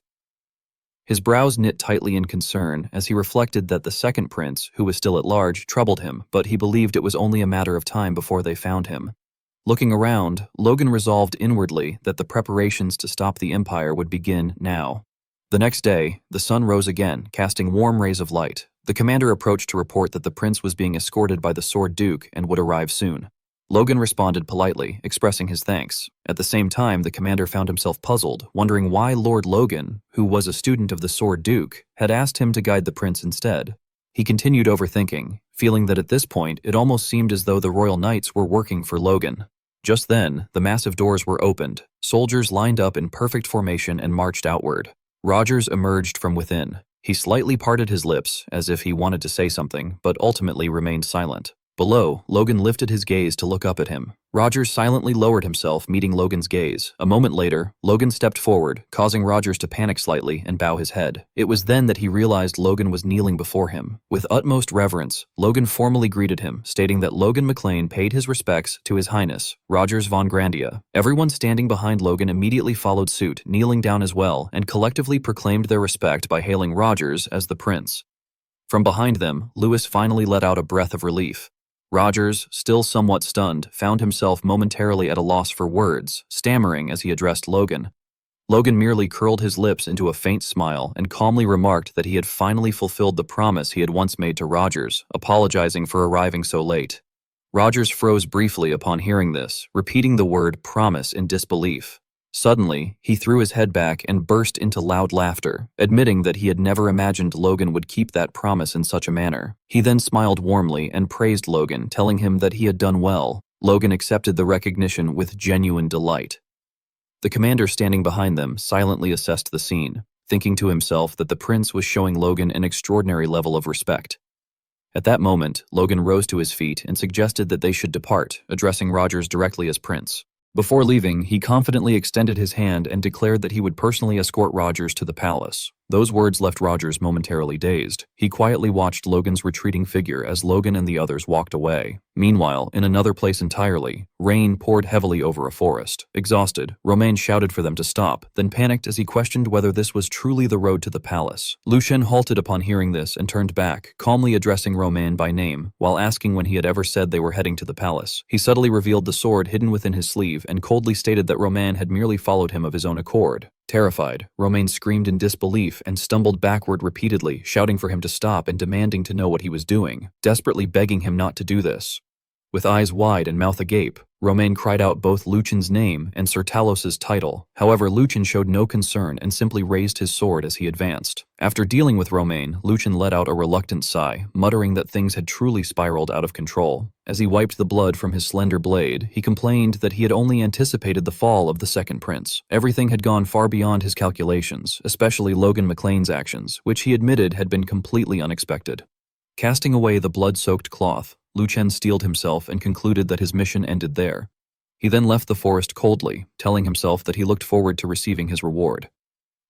His brows knit tightly in concern as he reflected that the second prince, who was still at large, troubled him, but he believed it was only a matter of time before they found him. Looking around, Logan resolved inwardly that the preparations to stop the Empire would begin now. The next day, the sun rose again, casting warm rays of light. The commander approached to report that the prince was being escorted by the Sword Duke and would arrive soon. Logan responded politely, expressing his thanks. At the same time, the commander found himself puzzled, wondering why Lord Logan, who was a student of the Sword Duke, had asked him to guide the prince instead. He continued overthinking, feeling that at this point it almost seemed as though the Royal Knights were working for Logan. Just then, the massive doors were opened. Soldiers lined up in perfect formation and marched outward. Rogers emerged from within. He slightly parted his lips, as if he wanted to say something, but ultimately remained silent. Below, Logan lifted his gaze to look up at him. Rogers silently lowered himself, meeting Logan's gaze. A moment later, Logan stepped forward, causing Rogers to panic slightly and bow his head. It was then that he realized Logan was kneeling before him. With utmost reverence, Logan formally greeted him, stating that Logan McLean paid his respects to His Highness, Rogers von Grandia. Everyone standing behind Logan immediately followed suit, kneeling down as well, and collectively proclaimed their respect by hailing Rogers as the prince. From behind them, Lewis finally let out a breath of relief. Rogers, still somewhat stunned, found himself momentarily at a loss for words, stammering as he addressed Logan. Logan merely curled his lips into a faint smile and calmly remarked that he had finally fulfilled the promise he had once made to Rogers, apologizing for arriving so late. Rogers froze briefly upon hearing this, repeating the word promise in disbelief. Suddenly, he threw his head back and burst into loud laughter, admitting that he had never imagined Logan would keep that promise in such a manner. He then smiled warmly and praised Logan, telling him that he had done well. Logan accepted the recognition with genuine delight. The commander standing behind them silently assessed the scene, thinking to himself that the prince was showing Logan an extraordinary level of respect. At that moment, Logan rose to his feet and suggested that they should depart, addressing Rogers directly as prince. Before leaving, he confidently extended his hand and declared that he would personally escort Rogers to the palace. Those words left Rogers momentarily dazed. He quietly watched Logan's retreating figure as Logan and the others walked away. Meanwhile, in another place entirely, rain poured heavily over a forest. Exhausted, Romain shouted for them to stop, then panicked as he questioned whether this was truly the road to the palace. Lucien halted upon hearing this and turned back, calmly addressing Romain by name, while asking when he had ever said they were heading to the palace. He subtly revealed the sword hidden within his sleeve and coldly stated that Romain had merely followed him of his own accord. Terrified, Romain screamed in disbelief and stumbled backward repeatedly, shouting for him to stop and demanding to know what he was doing, desperately begging him not to do this. With eyes wide and mouth agape, Romain cried out both Lucien's name and Sir Talos's title. However, Lucien showed no concern and simply raised his sword as he advanced. After dealing with Romain, Lucien let out a reluctant sigh, muttering that things had truly spiraled out of control. As he wiped the blood from his slender blade, he complained that he had only anticipated the fall of the second prince. Everything had gone far beyond his calculations, especially Logan McLean's actions, which he admitted had been completely unexpected. Casting away the blood-soaked cloth, Lucien steeled himself and concluded that his mission ended there. He then left the forest coldly, telling himself that he looked forward to receiving his reward.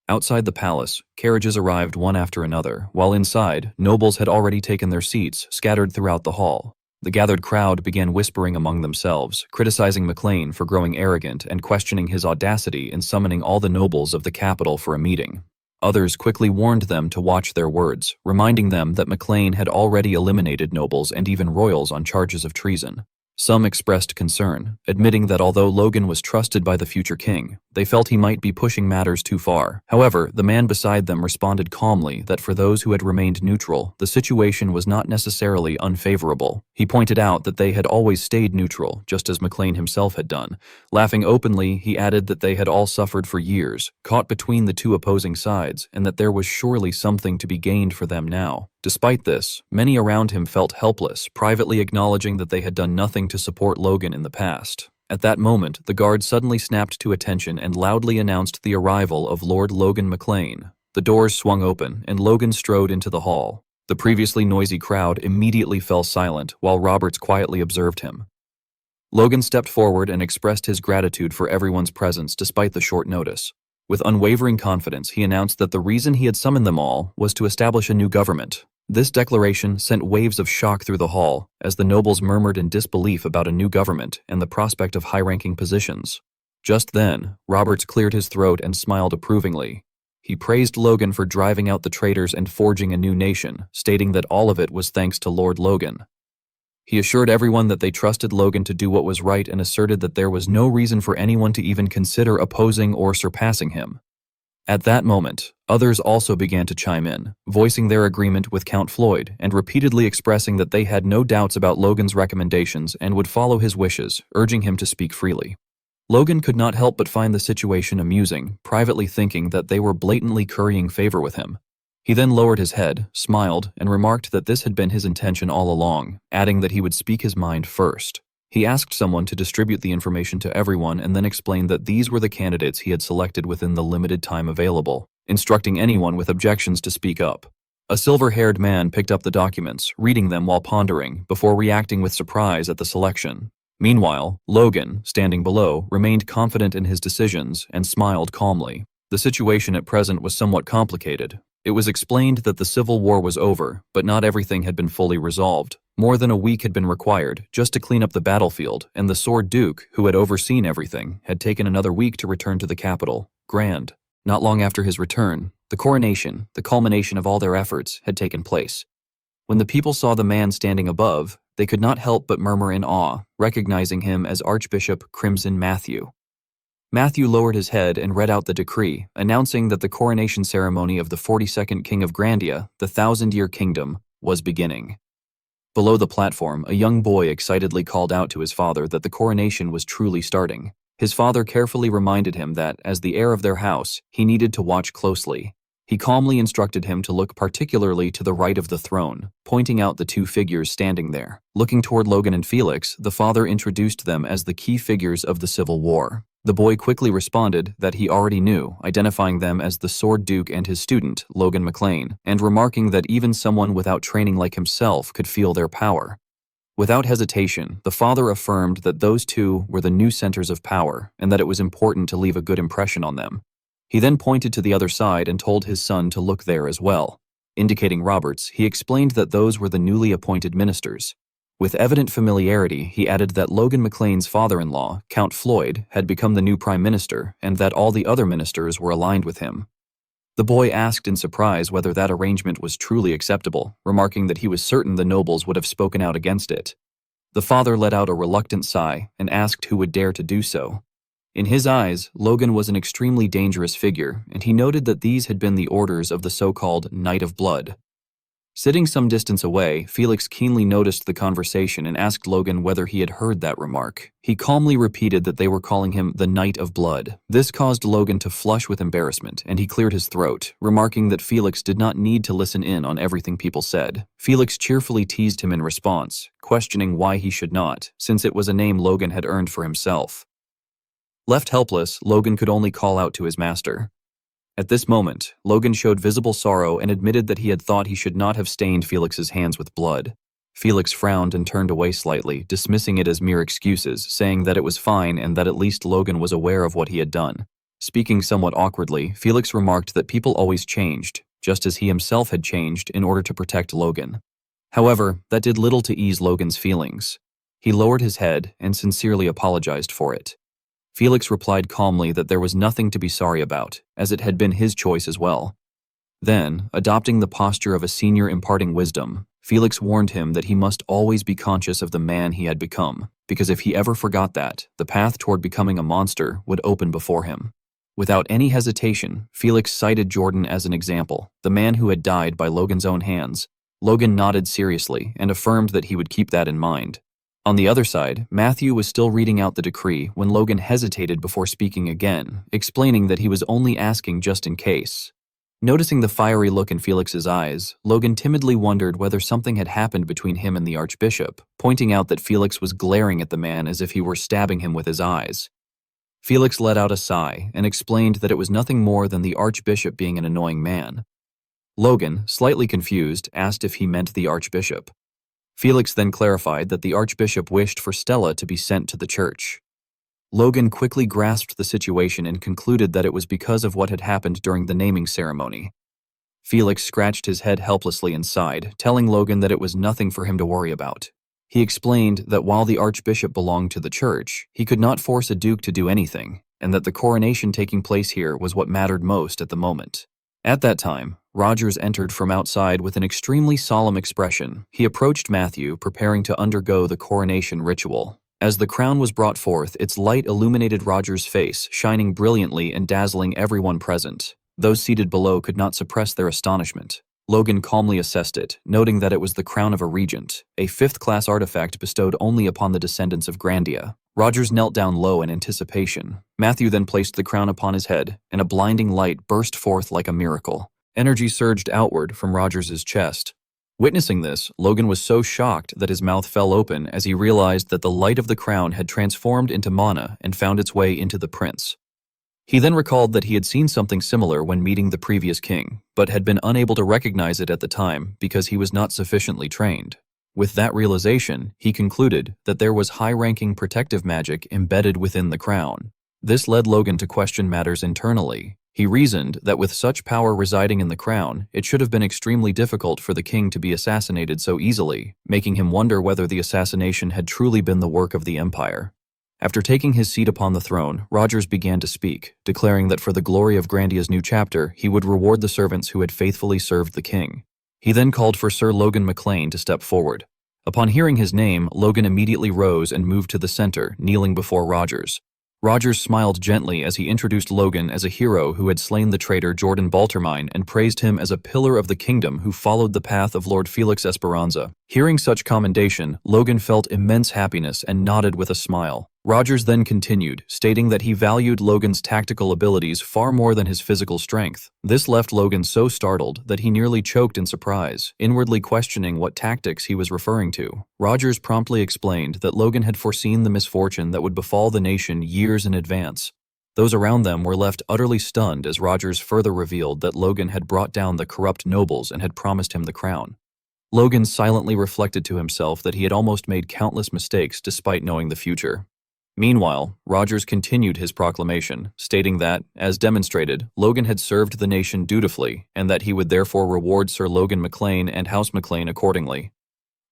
Outside the palace, carriages arrived one after another, while inside, nobles had already taken their seats, scattered throughout the hall. The gathered crowd began whispering among themselves, criticizing McLean for growing arrogant and questioning his audacity in summoning all the nobles of the capital for a meeting. Others quickly warned them to watch their words, reminding them that McLean had already eliminated nobles and even royals on charges of treason. Some expressed concern, admitting that although Logan was trusted by the future king, they felt he might be pushing matters too far. However, the man beside them responded calmly that for those who had remained neutral, the situation was not necessarily unfavorable. He pointed out that they had always stayed neutral, just as McLean himself had done. Laughing openly, he added that they had all suffered for years, caught between the two opposing sides, and that there was surely something to be gained for them now. Despite this, many around him felt helpless, privately acknowledging that they had done nothing to support Logan in the past. At that moment, the guard suddenly snapped to attention and loudly announced the arrival of Lord Logan McLean. The doors swung open, and Logan strode into the hall. The previously noisy crowd immediately fell silent while Roberts quietly observed him. Logan stepped forward and expressed his gratitude for everyone's presence despite the short notice. With unwavering confidence, he announced that the reason he had summoned them all was to establish a new government. This declaration sent waves of shock through the hall as the nobles murmured in disbelief about a new government and the prospect of high-ranking positions. Just then, Roberts cleared his throat and smiled approvingly. He praised Logan for driving out the traitors and forging a new nation, stating that all of it was thanks to Lord Logan. He assured everyone that they trusted Logan to do what was right and asserted that there was no reason for anyone to even consider opposing or surpassing him. At that moment, others also began to chime in, voicing their agreement with Count Floyd and repeatedly expressing that they had no doubts about Logan's recommendations and would follow his wishes, urging him to speak freely. Logan could not help but find the situation amusing, privately thinking that they were blatantly currying favor with him. He then lowered his head, smiled, and remarked that this had been his intention all along, adding that he would speak his mind first. He asked someone to distribute the information to everyone and then explained that these were the candidates he had selected within the limited time available, instructing anyone with objections to speak up. A silver-haired man picked up the documents, reading them while pondering, before reacting with surprise at the selection. Meanwhile, Logan, standing below, remained confident in his decisions and smiled calmly. The situation at present was somewhat complicated. It was explained that the Civil War was over, but not everything had been fully resolved. More than a week had been required just to clean up the battlefield, and the Sword Duke, who had overseen everything, had taken another week to return to the capital, Grand. Not long after his return, the coronation, the culmination of all their efforts, had taken place. When the people saw the man standing above, they could not help but murmur in awe, recognizing him as Archbishop Crimson Matthew. Matthew lowered his head and read out the decree, announcing that the coronation ceremony of the 42nd King of Grandia, the 1,000-year kingdom, was beginning. Below the platform, a young boy excitedly called out to his father that the coronation was truly starting. His father carefully reminded him that, as the heir of their house, he needed to watch closely. He calmly instructed him to look particularly to the right of the throne, pointing out the two figures standing there. Looking toward Logan and Felix, the father introduced them as the key figures of the Civil War. The boy quickly responded that he already knew, identifying them as the Sword Duke and his student, Logan McLean, and remarking that even someone without training like himself could feel their power. Without hesitation, the father affirmed that those two were the new centers of power and that it was important to leave a good impression on them. He then pointed to the other side and told his son to look there as well. Indicating Roberts, he explained that those were the newly appointed ministers. With evident familiarity, he added that Logan McLean's father-in-law, Count Floyd, had become the new prime minister and that all the other ministers were aligned with him. The boy asked in surprise whether that arrangement was truly acceptable, remarking that he was certain the nobles would have spoken out against it. The father let out a reluctant sigh and asked who would dare to do so. In his eyes, Logan was an extremely dangerous figure, and he noted that these had been the orders of the so-called Knight of Blood. Sitting some distance away, Felix keenly noticed the conversation and asked Logan whether he had heard that remark. He calmly repeated that they were calling him the Knight of Blood. This caused Logan to flush with embarrassment, and he cleared his throat, remarking that Felix did not need to listen in on everything people said. Felix cheerfully teased him in response, questioning why he should not, since it was a name Logan had earned for himself. Left helpless, Logan could only call out to his master. At this moment, Logan showed visible sorrow and admitted that he had thought he should not have stained Felix's hands with blood. Felix frowned and turned away slightly, dismissing it as mere excuses, saying that it was fine and that at least Logan was aware of what he had done. Speaking somewhat awkwardly, Felix remarked that people always changed, just as he himself had changed in order to protect Logan. However, that did little to ease Logan's feelings. He lowered his head and sincerely apologized for it. Felix replied calmly that there was nothing to be sorry about, as it had been his choice as well. Then, adopting the posture of a senior imparting wisdom, Felix warned him that he must always be conscious of the man he had become, because if he ever forgot that, the path toward becoming a monster would open before him. Without any hesitation, Felix cited Jordan as an example, the man who had died by Logan's own hands. Logan nodded seriously and affirmed that he would keep that in mind. On the other side, Matthew was still reading out the decree when Logan hesitated before speaking again, explaining that he was only asking just in case. Noticing the fiery look in Felix's eyes, Logan timidly wondered whether something had happened between him and the Archbishop, pointing out that Felix was glaring at the man as if he were stabbing him with his eyes. Felix let out a sigh and explained that it was nothing more than the Archbishop being an annoying man. Logan, slightly confused, asked if he meant the Archbishop. Felix then clarified that the Archbishop wished for Stella to be sent to the church. Logan quickly grasped the situation and concluded that it was because of what had happened during the naming ceremony. Felix scratched his head helplessly and sighed, telling Logan that it was nothing for him to worry about. He explained that while the Archbishop belonged to the church, he could not force a duke to do anything, and that the coronation taking place here was what mattered most at the moment. At that time, Rogers entered from outside with an extremely solemn expression. He approached Matthew, preparing to undergo the coronation ritual. As the crown was brought forth, its light illuminated Rogers' face, shining brilliantly and dazzling everyone present. Those seated below could not suppress their astonishment. Logan calmly assessed it, noting that it was the crown of a regent, a fifth-class artifact bestowed only upon the descendants of Grandia. Rogers knelt down low in anticipation. Matthew then placed the crown upon his head, and a blinding light burst forth like a miracle. Energy surged outward from Rogers's chest. Witnessing this, Logan was so shocked that his mouth fell open as he realized that the light of the crown had transformed into mana and found its way into the prince. He then recalled that he had seen something similar when meeting the previous king, but had been unable to recognize it at the time because he was not sufficiently trained. With that realization, he concluded that there was high-ranking protective magic embedded within the crown. This led Logan to question matters internally. He reasoned that with such power residing in the crown, it should have been extremely difficult for the king to be assassinated so easily, making him wonder whether the assassination had truly been the work of the Empire. After taking his seat upon the throne, Rogers began to speak, declaring that for the glory of Grandia's new chapter, he would reward the servants who had faithfully served the king. He then called for Sir Logan MacLean to step forward. Upon hearing his name, Logan immediately rose and moved to the center, kneeling before Rogers. Rogers smiled gently as he introduced Logan as a hero who had slain the traitor Jordan Baltermine and praised him as a pillar of the kingdom who followed the path of Lord Felix Esperanza. Hearing such commendation, Logan felt immense happiness and nodded with a smile. Rogers then continued, stating that he valued Logan's tactical abilities far more than his physical strength. This left Logan so startled that he nearly choked in surprise, inwardly questioning what tactics he was referring to. Rogers promptly explained that Logan had foreseen the misfortune that would befall the nation years in advance. Those around them were left utterly stunned as Rogers further revealed that Logan had brought down the corrupt nobles and had promised him the crown. Logan silently reflected to himself that he had almost made countless mistakes despite knowing the future. Meanwhile, Rogers continued his proclamation, stating that, as demonstrated, Logan had served the nation dutifully and that he would therefore reward Sir Logan MacLean and House MacLean accordingly.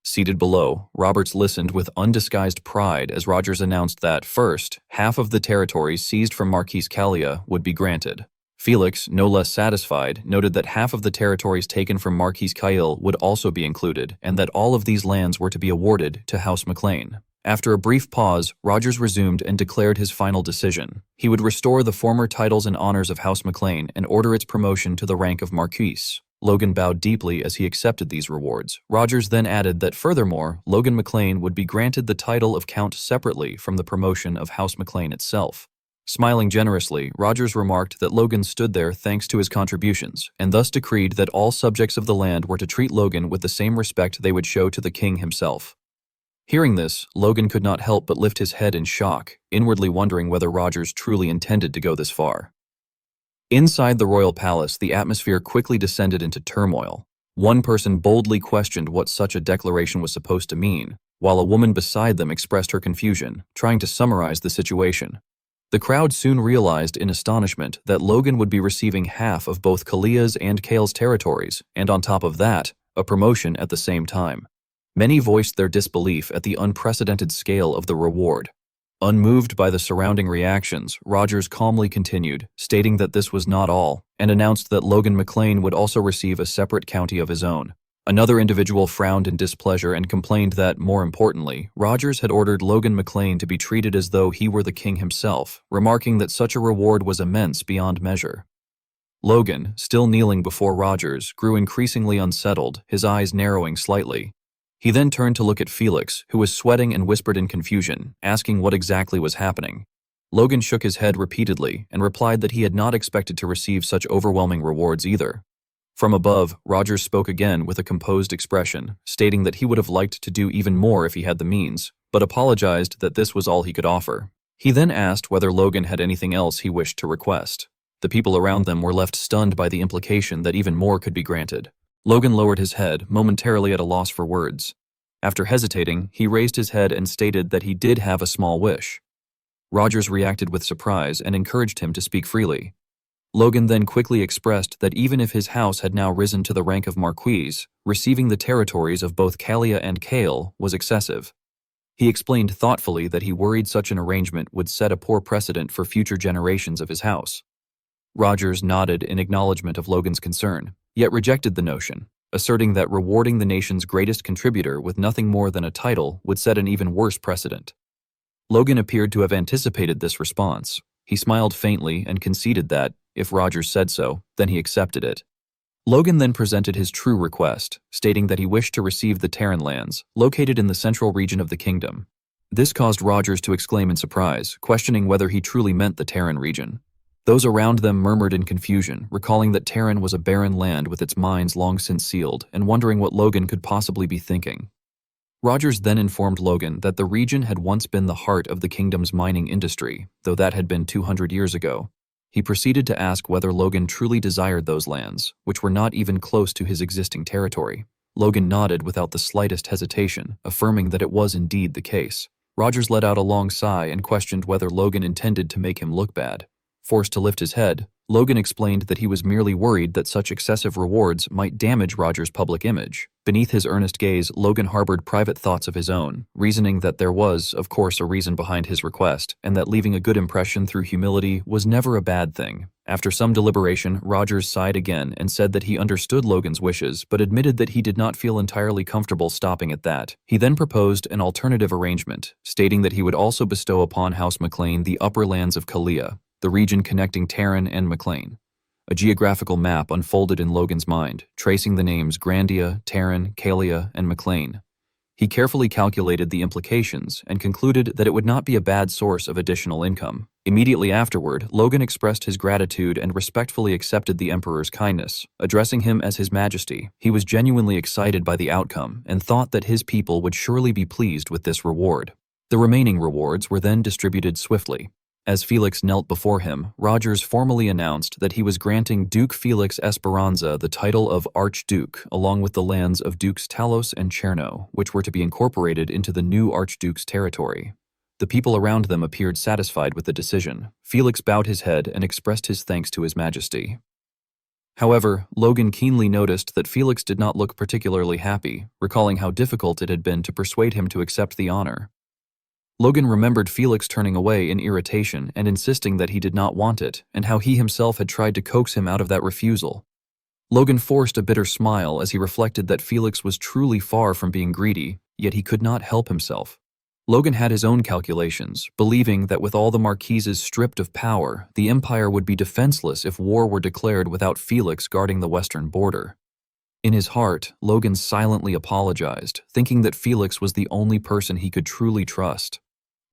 Seated below, Roberts listened with undisguised pride as Rogers announced that, first, half of the territories seized from Marquis Kalia would be granted. Felix, no less satisfied, noted that half of the territories taken from Marquis Kail would also be included and that all of these lands were to be awarded to House MacLean. After a brief pause, Rogers resumed and declared his final decision. He would restore the former titles and honors of House MacLean and order its promotion to the rank of Marquis. Logan bowed deeply as he accepted these rewards. Rogers then added that furthermore, Logan MacLean would be granted the title of Count separately from the promotion of House MacLean itself. Smiling generously, Rogers remarked that Logan stood there thanks to his contributions, and thus decreed that all subjects of the land were to treat Logan with the same respect they would show to the king himself. Hearing this, Logan could not help but lift his head in shock, inwardly wondering whether Rogers truly intended to go this far. Inside the royal palace, the atmosphere quickly descended into turmoil. One person boldly questioned what such a declaration was supposed to mean, while a woman beside them expressed her confusion, trying to summarize the situation. The crowd soon realized in astonishment that Logan would be receiving half of both Kalia's and Kale's territories, and on top of that, a promotion at the same time. Many voiced their disbelief at the unprecedented scale of the reward. Unmoved by the surrounding reactions, Rogers calmly continued, stating that this was not all, and announced that Logan MacLean would also receive a separate county of his own. Another individual frowned in displeasure and complained that, more importantly, Rogers had ordered Logan MacLean to be treated as though he were the king himself, remarking that such a reward was immense beyond measure. Logan, still kneeling before Rogers, grew increasingly unsettled, his eyes narrowing slightly. He then turned to look at Felix, who was sweating and whispered in confusion, asking what exactly was happening. Logan shook his head repeatedly and replied that he had not expected to receive such overwhelming rewards either. From above, Rogers spoke again with a composed expression, stating that he would have liked to do even more if he had the means, but apologized that this was all he could offer. He then asked whether Logan had anything else he wished to request. The people around them were left stunned by the implication that even more could be granted. Logan lowered his head, momentarily at a loss for words. After hesitating, he raised his head and stated that he did have a small wish. Rogers reacted with surprise and encouraged him to speak freely. Logan then quickly expressed that even if his house had now risen to the rank of Marquis, receiving the territories of both Kalia and Kale was excessive. He explained thoughtfully that he worried such an arrangement would set a poor precedent for future generations of his house. Rogers nodded in acknowledgement of Logan's concern, yet rejected the notion, asserting that rewarding the nation's greatest contributor with nothing more than a title would set an even worse precedent. Logan appeared to have anticipated this response. He smiled faintly and conceded that, if Rogers said so, then he accepted it. Logan then presented his true request, stating that he wished to receive the Terran lands, located in the central region of the kingdom. This caused Rogers to exclaim in surprise, questioning whether he truly meant the Terran region. Those around them murmured in confusion, recalling that Terran was a barren land with its mines long since sealed, and wondering what Logan could possibly be thinking. Rogers then informed Logan that the region had once been the heart of the kingdom's mining industry, though that had been 200 years ago. He proceeded to ask whether Logan truly desired those lands, which were not even close to his existing territory. Logan nodded without the slightest hesitation, affirming that it was indeed the case. Rogers let out a long sigh and questioned whether Logan intended to make him look bad. Forced to lift his head, Logan explained that he was merely worried that such excessive rewards might damage Rogers' public image. Beneath his earnest gaze, Logan harbored private thoughts of his own, reasoning that there was, of course, a reason behind his request, and that leaving a good impression through humility was never a bad thing. After some deliberation, Rogers sighed again and said that he understood Logan's wishes, but admitted that he did not feel entirely comfortable stopping at that. He then proposed an alternative arrangement, stating that he would also bestow upon House McLean the upper lands of Kalia, the region connecting Terran and McLean. A geographical map unfolded in Logan's mind, tracing the names Grandia, Terran, Kalia, and McLean. He carefully calculated the implications and concluded that it would not be a bad source of additional income. Immediately afterward, Logan expressed his gratitude and respectfully accepted the Emperor's kindness, addressing him as His Majesty. He was genuinely excited by the outcome and thought that his people would surely be pleased with this reward. The remaining rewards were then distributed swiftly. As Felix knelt before him, Rogers formally announced that he was granting Duke Felix Esperanza the title of Archduke, along with the lands of Dukes Talos and Cherno, which were to be incorporated into the new Archduke's territory. The people around them appeared satisfied with the decision. Felix bowed his head and expressed his thanks to His Majesty. However, Logan keenly noticed that Felix did not look particularly happy, recalling how difficult it had been to persuade him to accept the honor. Logan remembered Felix turning away in irritation and insisting that he did not want it, and how he himself had tried to coax him out of that refusal. Logan forced a bitter smile as he reflected that Felix was truly far from being greedy, yet he could not help himself. Logan had his own calculations, believing that with all the Marquises stripped of power, the Empire would be defenseless if war were declared without Felix guarding the western border. In his heart, Logan silently apologized, thinking that Felix was the only person he could truly trust.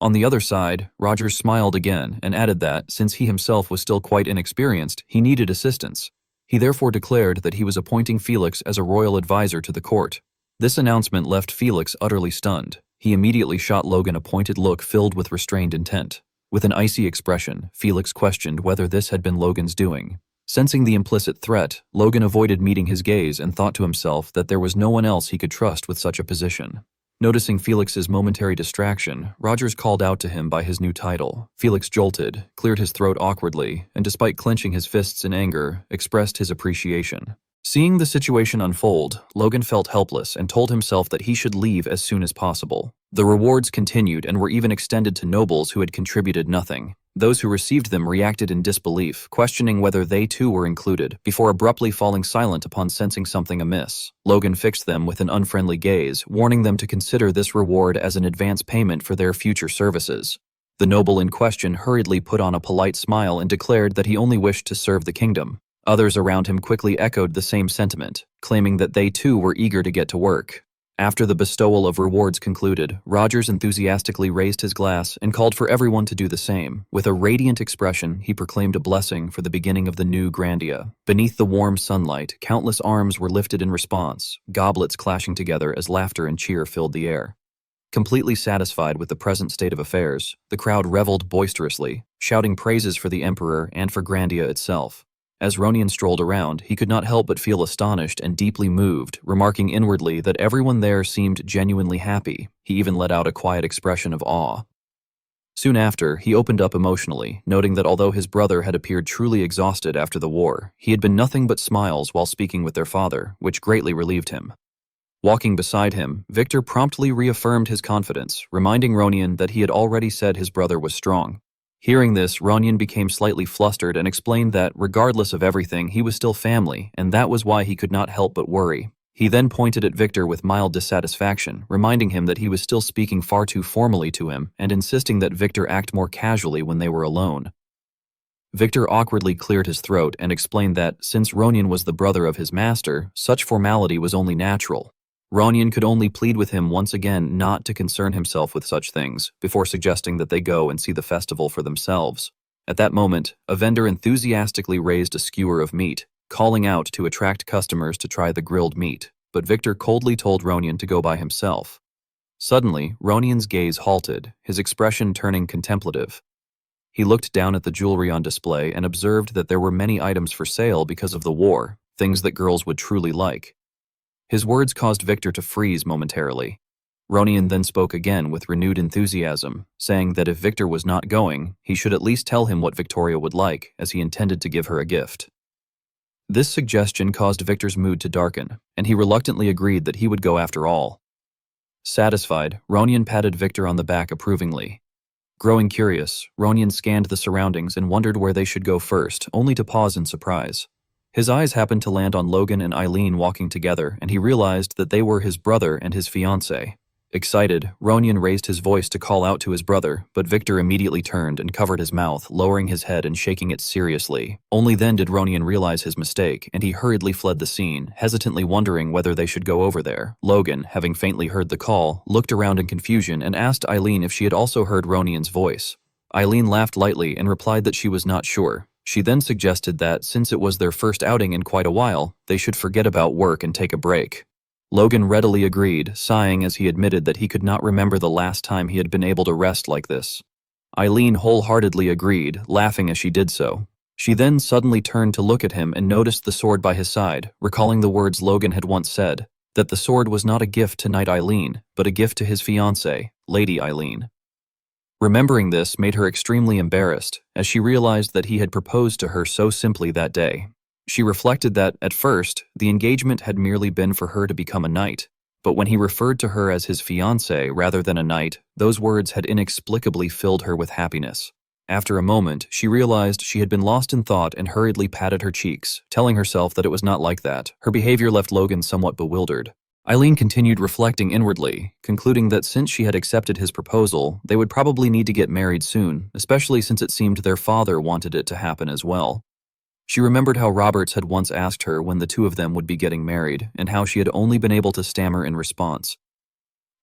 On the other side, Rogers smiled again and added that, since he himself was still quite inexperienced, he needed assistance. He therefore declared that he was appointing Felix as a royal advisor to the court. This announcement left Felix utterly stunned. He immediately shot Logan a pointed look filled with restrained intent. With an icy expression, Felix questioned whether this had been Logan's doing. Sensing the implicit threat, Logan avoided meeting his gaze and thought to himself that there was no one else he could trust with such a position. Noticing Felix's momentary distraction, Rogers called out to him by his new title. Felix jolted, cleared his throat awkwardly, and despite clenching his fists in anger, expressed his appreciation. Seeing the situation unfold, Logan felt helpless and told himself that he should leave as soon as possible. The rewards continued and were even extended to nobles who had contributed nothing. Those who received them reacted in disbelief, questioning whether they too were included, before abruptly falling silent upon sensing something amiss. Logan fixed them with an unfriendly gaze, warning them to consider this reward as an advance payment for their future services. The noble in question hurriedly put on a polite smile and declared that he only wished to serve the kingdom. Others around him quickly echoed the same sentiment, claiming that they too were eager to get to work. After the bestowal of rewards concluded, Rogers enthusiastically raised his glass and called for everyone to do the same. With a radiant expression, he proclaimed a blessing for the beginning of the new Grandia. Beneath the warm sunlight, countless arms were lifted in response, goblets clashing together as laughter and cheer filled the air. Completely satisfied with the present state of affairs, the crowd reveled boisterously, shouting praises for the Emperor and for Grandia itself. As Ronion strolled around, he could not help but feel astonished and deeply moved, remarking inwardly that everyone there seemed genuinely happy. He even let out a quiet expression of awe. Soon after, he opened up emotionally, noting that although his brother had appeared truly exhausted after the war, he had been nothing but smiles while speaking with their father, which greatly relieved him. Walking beside him, Victor promptly reaffirmed his confidence, reminding Ronion that he had already said his brother was strong. Hearing this, Ronion became slightly flustered and explained that, regardless of everything, he was still family, and that was why he could not help but worry. He then pointed at Victor with mild dissatisfaction, reminding him that he was still speaking far too formally to him and insisting that Victor act more casually when they were alone. Victor awkwardly cleared his throat and explained that, since Ronion was the brother of his master, such formality was only natural. Ronion could only plead with him once again not to concern himself with such things, before suggesting that they go and see the festival for themselves. At that moment, a vendor enthusiastically raised a skewer of meat, calling out to attract customers to try the grilled meat, but Victor coldly told Ronion to go by himself. Suddenly, Ronion's gaze halted, his expression turning contemplative. He looked down at the jewelry on display and observed that there were many items for sale because of the war, things that girls would truly like. His words caused Victor to freeze momentarily. Ronion then spoke again with renewed enthusiasm, saying that if Victor was not going, he should at least tell him what Victoria would like, as he intended to give her a gift. This suggestion caused Victor's mood to darken, and he reluctantly agreed that he would go after all. Satisfied, Ronion patted Victor on the back approvingly. Growing curious, Ronion scanned the surroundings and wondered where they should go first, only to pause in surprise. His eyes happened to land on Logan and Eileen walking together, and he realized that they were his brother and his fiancée. Excited, Ronion raised his voice to call out to his brother, but Victor immediately turned and covered his mouth, lowering his head and shaking it seriously. Only then did Ronion realize his mistake, and he hurriedly fled the scene, hesitantly wondering whether they should go over there. Logan, having faintly heard the call, looked around in confusion and asked Eileen if she had also heard Ronion's voice. Eileen laughed lightly and replied that she was not sure. She then suggested that, since it was their first outing in quite a while, they should forget about work and take a break. Logan readily agreed, sighing as he admitted that he could not remember the last time he had been able to rest like this. Eileen wholeheartedly agreed, laughing as she did so. She then suddenly turned to look at him and noticed the sword by his side, recalling the words Logan had once said, that the sword was not a gift to Knight Eileen, but a gift to his fiancée, Lady Eileen. Remembering this made her extremely embarrassed, as she realized that he had proposed to her so simply that day. She reflected that, at first, the engagement had merely been for her to become a knight, but when he referred to her as his fiancée rather than a knight, those words had inexplicably filled her with happiness. After a moment, she realized she had been lost in thought and hurriedly patted her cheeks, telling herself that it was not like that. Her behavior left Logan somewhat bewildered. Eileen continued reflecting inwardly, concluding that since she had accepted his proposal, they would probably need to get married soon, especially since it seemed their father wanted it to happen as well. She remembered how Roberts had once asked her when the two of them would be getting married, and how she had only been able to stammer in response.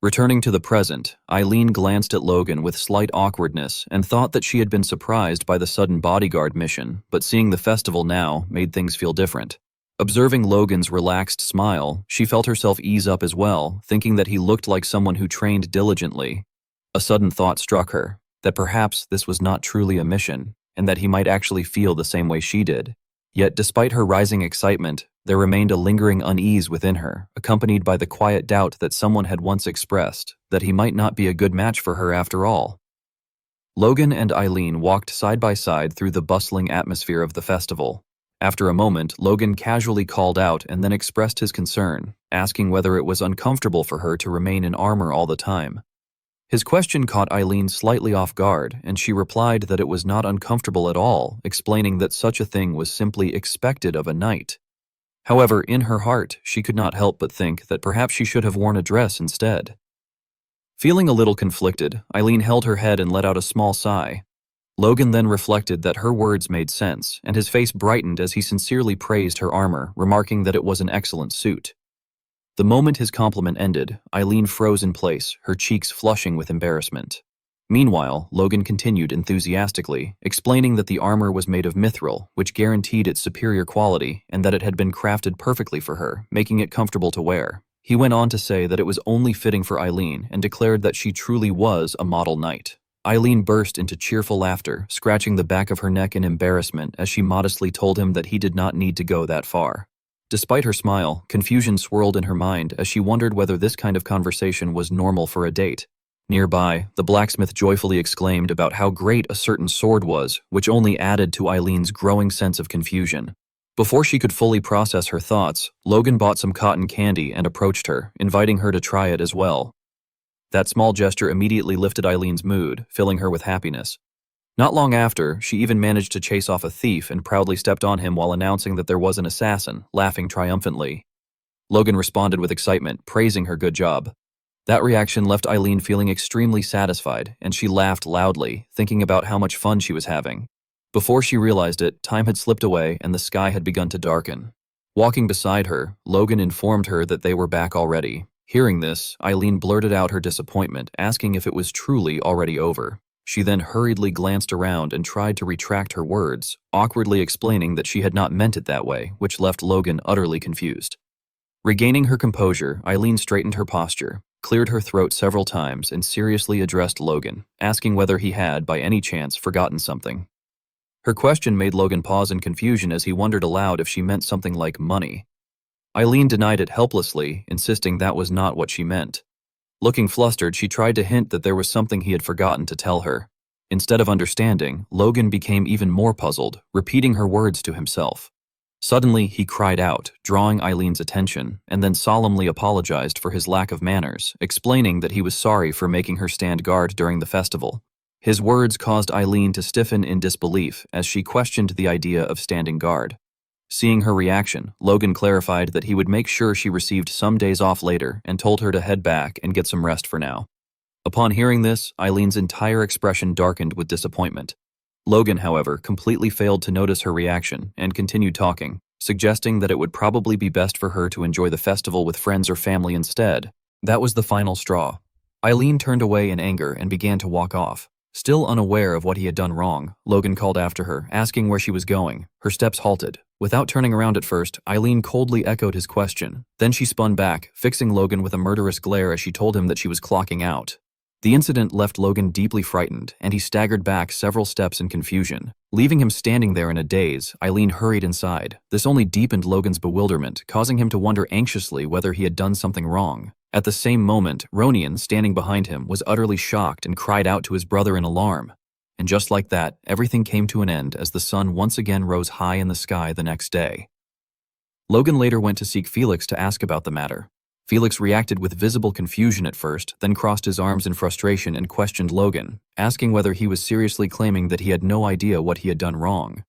Returning to the present, Eileen glanced at Logan with slight awkwardness and thought that she had been surprised by the sudden bodyguard mission, but seeing the festival now made things feel different. Observing Logan's relaxed smile, she felt herself ease up as well, thinking that he looked like someone who trained diligently. A sudden thought struck her, that perhaps this was not truly a mission, and that he might actually feel the same way she did. Yet despite her rising excitement, there remained a lingering unease within her, accompanied by the quiet doubt that someone had once expressed, that he might not be a good match for her after all. Logan and Eileen walked side by side through the bustling atmosphere of the festival. After a moment, Logan casually called out and then expressed his concern, asking whether it was uncomfortable for her to remain in armor all the time. His question caught Eileen slightly off guard, and she replied that it was not uncomfortable at all, explaining that such a thing was simply expected of a knight. However, in her heart, she could not help but think that perhaps she should have worn a dress instead. Feeling a little conflicted, Eileen held her head and let out a small sigh. Logan then reflected that her words made sense, and his face brightened as he sincerely praised her armor, remarking that it was an excellent suit. The moment his compliment ended, Eileen froze in place, her cheeks flushing with embarrassment. Meanwhile, Logan continued enthusiastically, explaining that the armor was made of mithril, which guaranteed its superior quality, and that it had been crafted perfectly for her, making it comfortable to wear. He went on to say that it was only fitting for Eileen and declared that she truly was a model knight. Eileen burst into cheerful laughter, scratching the back of her neck in embarrassment as she modestly told him that he did not need to go that far. Despite her smile, confusion swirled in her mind as she wondered whether this kind of conversation was normal for a date. Nearby, the blacksmith joyfully exclaimed about how great a certain sword was, which only added to Eileen's growing sense of confusion. Before she could fully process her thoughts, Logan bought some cotton candy and approached her, inviting her to try it as well. That small gesture immediately lifted Eileen's mood, filling her with happiness. Not long after, she even managed to chase off a thief and proudly stepped on him while announcing that there was an assassin, laughing triumphantly. Logan responded with excitement, praising her good job. That reaction left Eileen feeling extremely satisfied, and she laughed loudly, thinking about how much fun she was having. Before she realized it, time had slipped away and the sky had begun to darken. Walking beside her, Logan informed her that they were back already. Hearing this, Eileen blurted out her disappointment, asking if it was truly already over. She then hurriedly glanced around and tried to retract her words, awkwardly explaining that she had not meant it that way, which left Logan utterly confused. Regaining her composure, Eileen straightened her posture, cleared her throat several times, and seriously addressed Logan, asking whether he had, by any chance, forgotten something. Her question made Logan pause in confusion as he wondered aloud if she meant something like money. Eileen denied it helplessly, insisting that was not what she meant. Looking flustered, she tried to hint that there was something he had forgotten to tell her. Instead of understanding, Logan became even more puzzled, repeating her words to himself. Suddenly, he cried out, drawing Eileen's attention, and then solemnly apologized for his lack of manners, explaining that he was sorry for making her stand guard during the festival. His words caused Eileen to stiffen in disbelief as she questioned the idea of standing guard. Seeing her reaction, Logan clarified that he would make sure she received some days off later and told her to head back and get some rest for now. Upon hearing this, Eileen's entire expression darkened with disappointment. Logan, however, completely failed to notice her reaction and continued talking, suggesting that it would probably be best for her to enjoy the festival with friends or family instead. That was the final straw. Eileen turned away in anger and began to walk off. Still unaware of what he had done wrong, Logan called after her, asking where she was going. Her steps halted. Without turning around at first, Eileen coldly echoed his question. Then she spun back, fixing Logan with a murderous glare as she told him that she was clocking out. The incident left Logan deeply frightened, and he staggered back several steps in confusion. Leaving him standing there in a daze, Eileen hurried inside. This only deepened Logan's bewilderment, causing him to wonder anxiously whether he had done something wrong. At the same moment, Ronian, standing behind him, was utterly shocked and cried out to his brother in alarm. And just like that, everything came to an end as the sun once again rose high in the sky the next day. Logan later went to seek Felix to ask about the matter. Felix reacted with visible confusion at first, then crossed his arms in frustration and questioned Logan, asking whether he was seriously claiming that he had no idea what he had done wrong.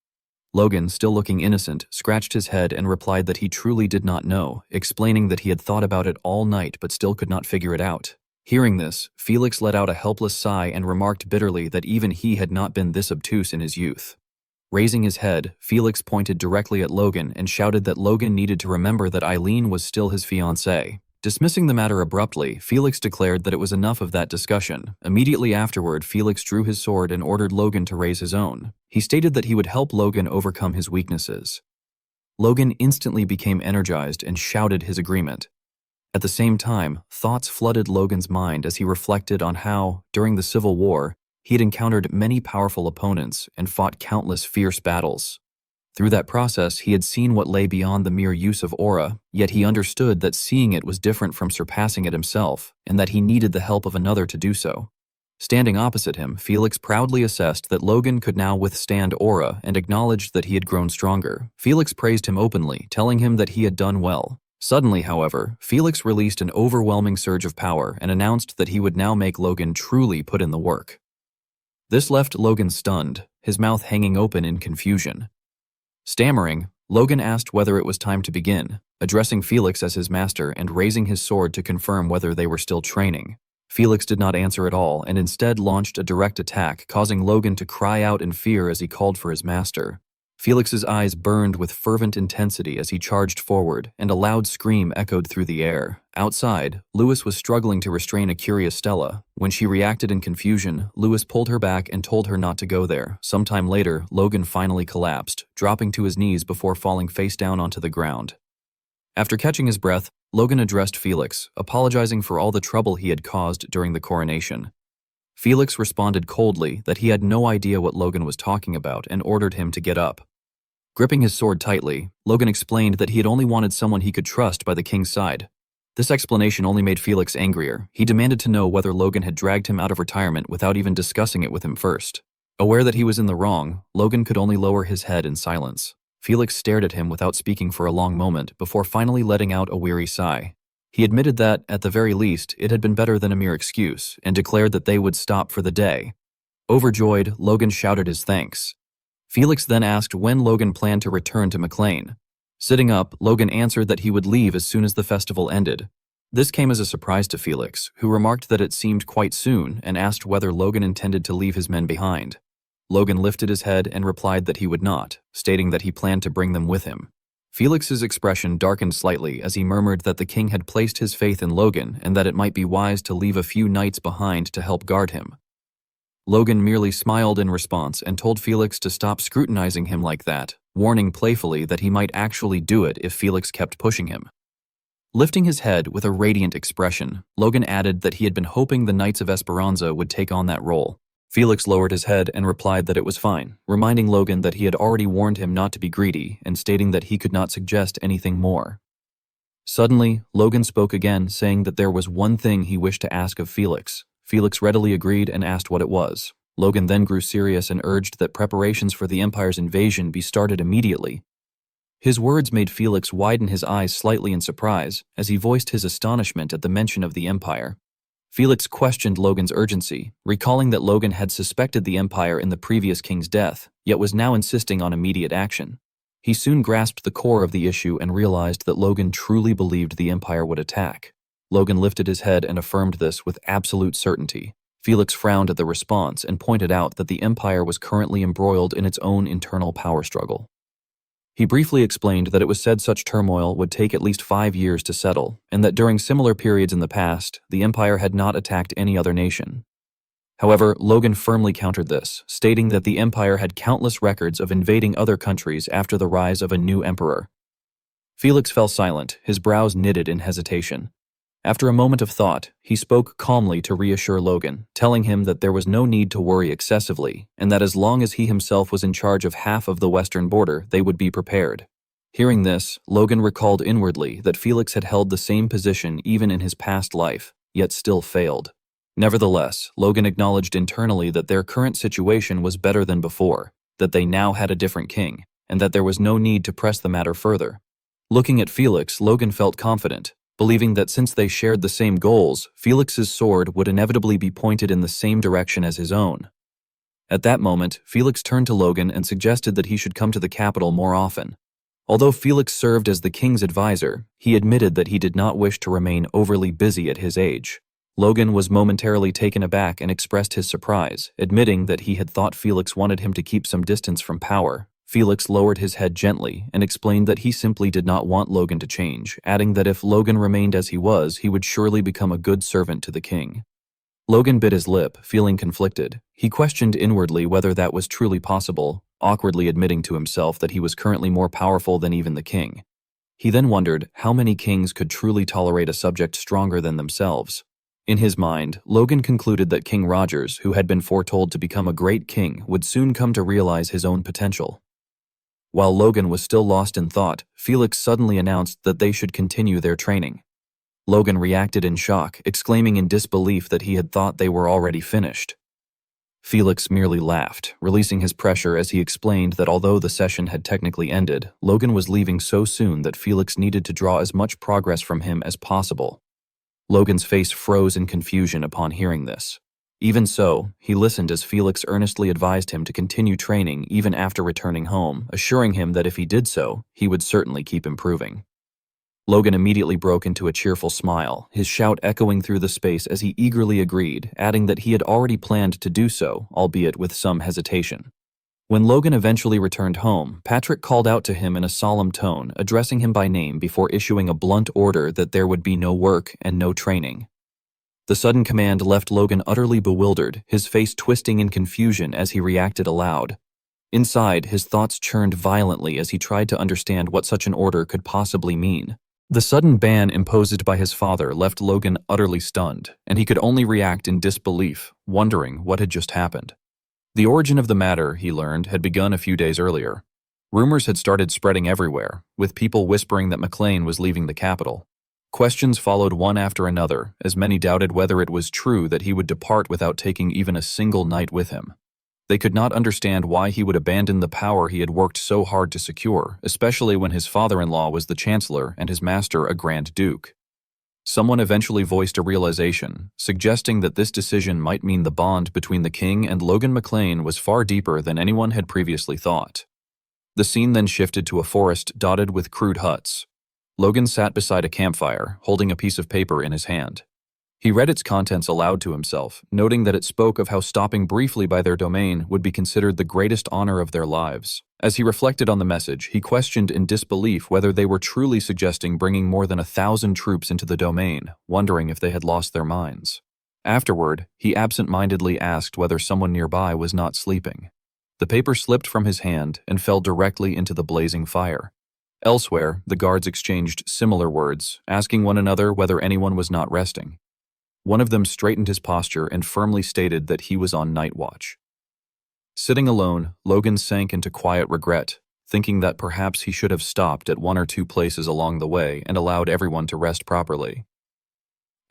Logan, still looking innocent, scratched his head and replied that he truly did not know, explaining that he had thought about it all night but still could not figure it out. Hearing this, Felix let out a helpless sigh and remarked bitterly that even he had not been this obtuse in his youth. Raising his head, Felix pointed directly at Logan and shouted that Logan needed to remember that Eileen was still his fiancée. Dismissing the matter abruptly, Felix declared that it was enough of that discussion. Immediately afterward, Felix drew his sword and ordered Logan to raise his own. He stated that he would help Logan overcome his weaknesses. Logan instantly became energized and shouted his agreement. At the same time, thoughts flooded Logan's mind as he reflected on how, during the Civil War, he had encountered many powerful opponents and fought countless fierce battles. Through that process, he had seen what lay beyond the mere use of aura, yet he understood that seeing it was different from surpassing it himself, and that he needed the help of another to do so. Standing opposite him, Felix proudly assessed that Logan could now withstand aura and acknowledged that he had grown stronger. Felix praised him openly, telling him that he had done well. Suddenly, however, Felix released an overwhelming surge of power and announced that he would now make Logan truly put in the work. This left Logan stunned, his mouth hanging open in confusion. Stammering, Logan asked whether it was time to begin, addressing Felix as his master and raising his sword to confirm whether they were still training. Felix did not answer at all and instead launched a direct attack, causing Logan to cry out in fear as he called for his master. Felix's eyes burned with fervent intensity as he charged forward, and a loud scream echoed through the air. Outside, Lewis was struggling to restrain a curious Stella. When she reacted in confusion, Lewis pulled her back and told her not to go there. Sometime later, Logan finally collapsed, dropping to his knees before falling face down onto the ground. After catching his breath, Logan addressed Felix, apologizing for all the trouble he had caused during the coronation. Felix responded coldly that he had no idea what Logan was talking about and ordered him to get up. Gripping his sword tightly, Logan explained that he had only wanted someone he could trust by the king's side. This explanation only made Felix angrier. He demanded to know whether Logan had dragged him out of retirement without even discussing it with him first. Aware that he was in the wrong, Logan could only lower his head in silence. Felix stared at him without speaking for a long moment before finally letting out a weary sigh. He admitted that, at the very least, it had been better than a mere excuse, and declared that they would stop for the day. Overjoyed, Logan shouted his thanks. Felix then asked when Logan planned to return to McLean. Sitting up, Logan answered that he would leave as soon as the festival ended. This came as a surprise to Felix, who remarked that it seemed quite soon and asked whether Logan intended to leave his men behind. Logan lifted his head and replied that he would not, stating that he planned to bring them with him. Felix's expression darkened slightly as he murmured that the king had placed his faith in Logan and that it might be wise to leave a few knights behind to help guard him. Logan merely smiled in response and told Felix to stop scrutinizing him like that, warning playfully that he might actually do it if Felix kept pushing him. Lifting his head with a radiant expression, Logan added that he had been hoping the Knights of Esperanza would take on that role. Felix lowered his head and replied that it was fine, reminding Logan that he had already warned him not to be greedy and stating that he could not suggest anything more. Suddenly, Logan spoke again, saying that there was one thing he wished to ask of Felix. Felix readily agreed and asked what it was. Logan then grew serious and urged that preparations for the Empire's invasion be started immediately. His words made Felix widen his eyes slightly in surprise as he voiced his astonishment at the mention of the Empire. Felix questioned Logan's urgency, recalling that Logan had suspected the Empire in the previous king's death, yet was now insisting on immediate action. He soon grasped the core of the issue and realized that Logan truly believed the Empire would attack. Logan lifted his head and affirmed this with absolute certainty. Felix frowned at the response and pointed out that the Empire was currently embroiled in its own internal power struggle. He briefly explained that it was said such turmoil would take at least 5 years to settle, and that during similar periods in the past, the Empire had not attacked any other nation. However, Logan firmly countered this, stating that the Empire had countless records of invading other countries after the rise of a new emperor. Felix fell silent, his brows knitted in hesitation. After a moment of thought, he spoke calmly to reassure Logan, telling him that there was no need to worry excessively, and that as long as he himself was in charge of half of the western border, they would be prepared. Hearing this, Logan recalled inwardly that Felix had held the same position even in his past life, yet still failed. Nevertheless, Logan acknowledged internally that their current situation was better than before, that they now had a different king, and that there was no need to press the matter further. Looking at Felix, Logan felt confident, believing that since they shared the same goals, Felix's sword would inevitably be pointed in the same direction as his own. At that moment, Felix turned to Logan and suggested that he should come to the capital more often. Although Felix served as the king's advisor, he admitted that he did not wish to remain overly busy at his age. Logan was momentarily taken aback and expressed his surprise, admitting that he had thought Felix wanted him to keep some distance from power. Felix lowered his head gently and explained that he simply did not want Logan to change, adding that if Logan remained as he was, he would surely become a good servant to the king. Logan bit his lip, feeling conflicted. He questioned inwardly whether that was truly possible, awkwardly admitting to himself that he was currently more powerful than even the king. He then wondered how many kings could truly tolerate a subject stronger than themselves. In his mind, Logan concluded that King Rogers, who had been foretold to become a great king, would soon come to realize his own potential. While Logan was still lost in thought, Felix suddenly announced that they should continue their training. Logan reacted in shock, exclaiming in disbelief that he had thought they were already finished. Felix merely laughed, releasing his pressure as he explained that although the session had technically ended, Logan was leaving so soon that Felix needed to draw as much progress from him as possible. Logan's face froze in confusion upon hearing this. Even so, he listened as Felix earnestly advised him to continue training even after returning home, assuring him that if he did so, he would certainly keep improving. Logan immediately broke into a cheerful smile, his shout echoing through the space as he eagerly agreed, adding that he had already planned to do so, albeit with some hesitation. When Logan eventually returned home, Patrick called out to him in a solemn tone, addressing him by name before issuing a blunt order that there would be no work and no training. The sudden command left Logan utterly bewildered, his face twisting in confusion as he reacted aloud. Inside, his thoughts churned violently as he tried to understand what such an order could possibly mean. The sudden ban imposed by his father left Logan utterly stunned, and he could only react in disbelief, wondering what had just happened. The origin of the matter, he learned, had begun a few days earlier. Rumors had started spreading everywhere, with people whispering that McLean was leaving the capital. Questions followed one after another, as many doubted whether it was true that he would depart without taking even a single knight with him. They could not understand why he would abandon the power he had worked so hard to secure, especially when his father-in-law was the chancellor and his master a grand duke. Someone eventually voiced a realization, suggesting that this decision might mean the bond between the king and Logan McLean was far deeper than anyone had previously thought. The scene then shifted to a forest dotted with crude huts. Logan sat beside a campfire, holding a piece of paper in his hand. He read its contents aloud to himself, noting that it spoke of how stopping briefly by their domain would be considered the greatest honor of their lives. As he reflected on the message, he questioned in disbelief whether they were truly suggesting bringing more than 1,000 troops into the domain, wondering if they had lost their minds. Afterward, he absent-mindedly asked whether someone nearby was not sleeping. The paper slipped from his hand and fell directly into the blazing fire. Elsewhere, the guards exchanged similar words, asking one another whether anyone was not resting. One of them straightened his posture and firmly stated that he was on night watch. Sitting alone, Logan sank into quiet regret, thinking that perhaps he should have stopped at one or two places along the way and allowed everyone to rest properly.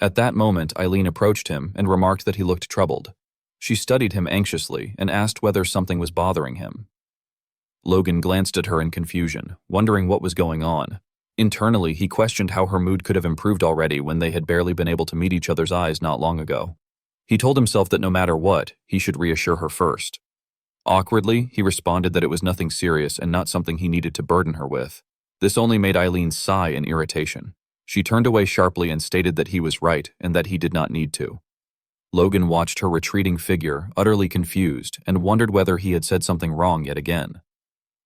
At that moment, Eileen approached him and remarked that he looked troubled. She studied him anxiously and asked whether something was bothering him. Logan glanced at her in confusion, wondering what was going on. Internally, he questioned how her mood could have improved already when they had barely been able to meet each other's eyes not long ago. He told himself that no matter what, he should reassure her first. Awkwardly, he responded that it was nothing serious and not something he needed to burden her with. This only made Eileen sigh in irritation. She turned away sharply and stated that he was right and that he did not need to. Logan watched her retreating figure, utterly confused, and wondered whether he had said something wrong yet again.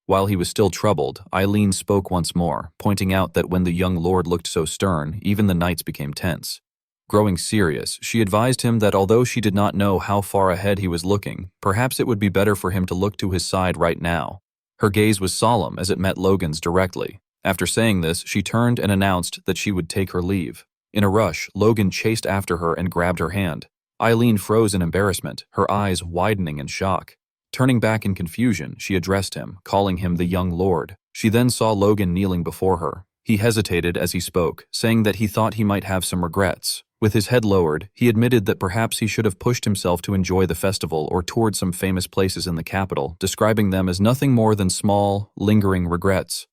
While he was still troubled, Eileen spoke once more, pointing out that when the young lord looked so stern, even the knights became tense. Growing serious, she advised him that although she did not know how far ahead he was looking, perhaps it would be better for him to look to his side right now. Her gaze was solemn as it met Logan's directly. After saying this, she turned and announced that she would take her leave. In a rush, Logan chased after her and grabbed her hand. Eileen froze in embarrassment, her eyes widening in shock. Turning back in confusion, she addressed him, calling him the young lord. She then saw Logan kneeling before her. He hesitated as he spoke, saying that he thought he might have some regrets. With his head lowered, he admitted that perhaps he should have pushed himself to enjoy the festival or toured some famous places in the capital, describing them as nothing more than small, lingering regrets.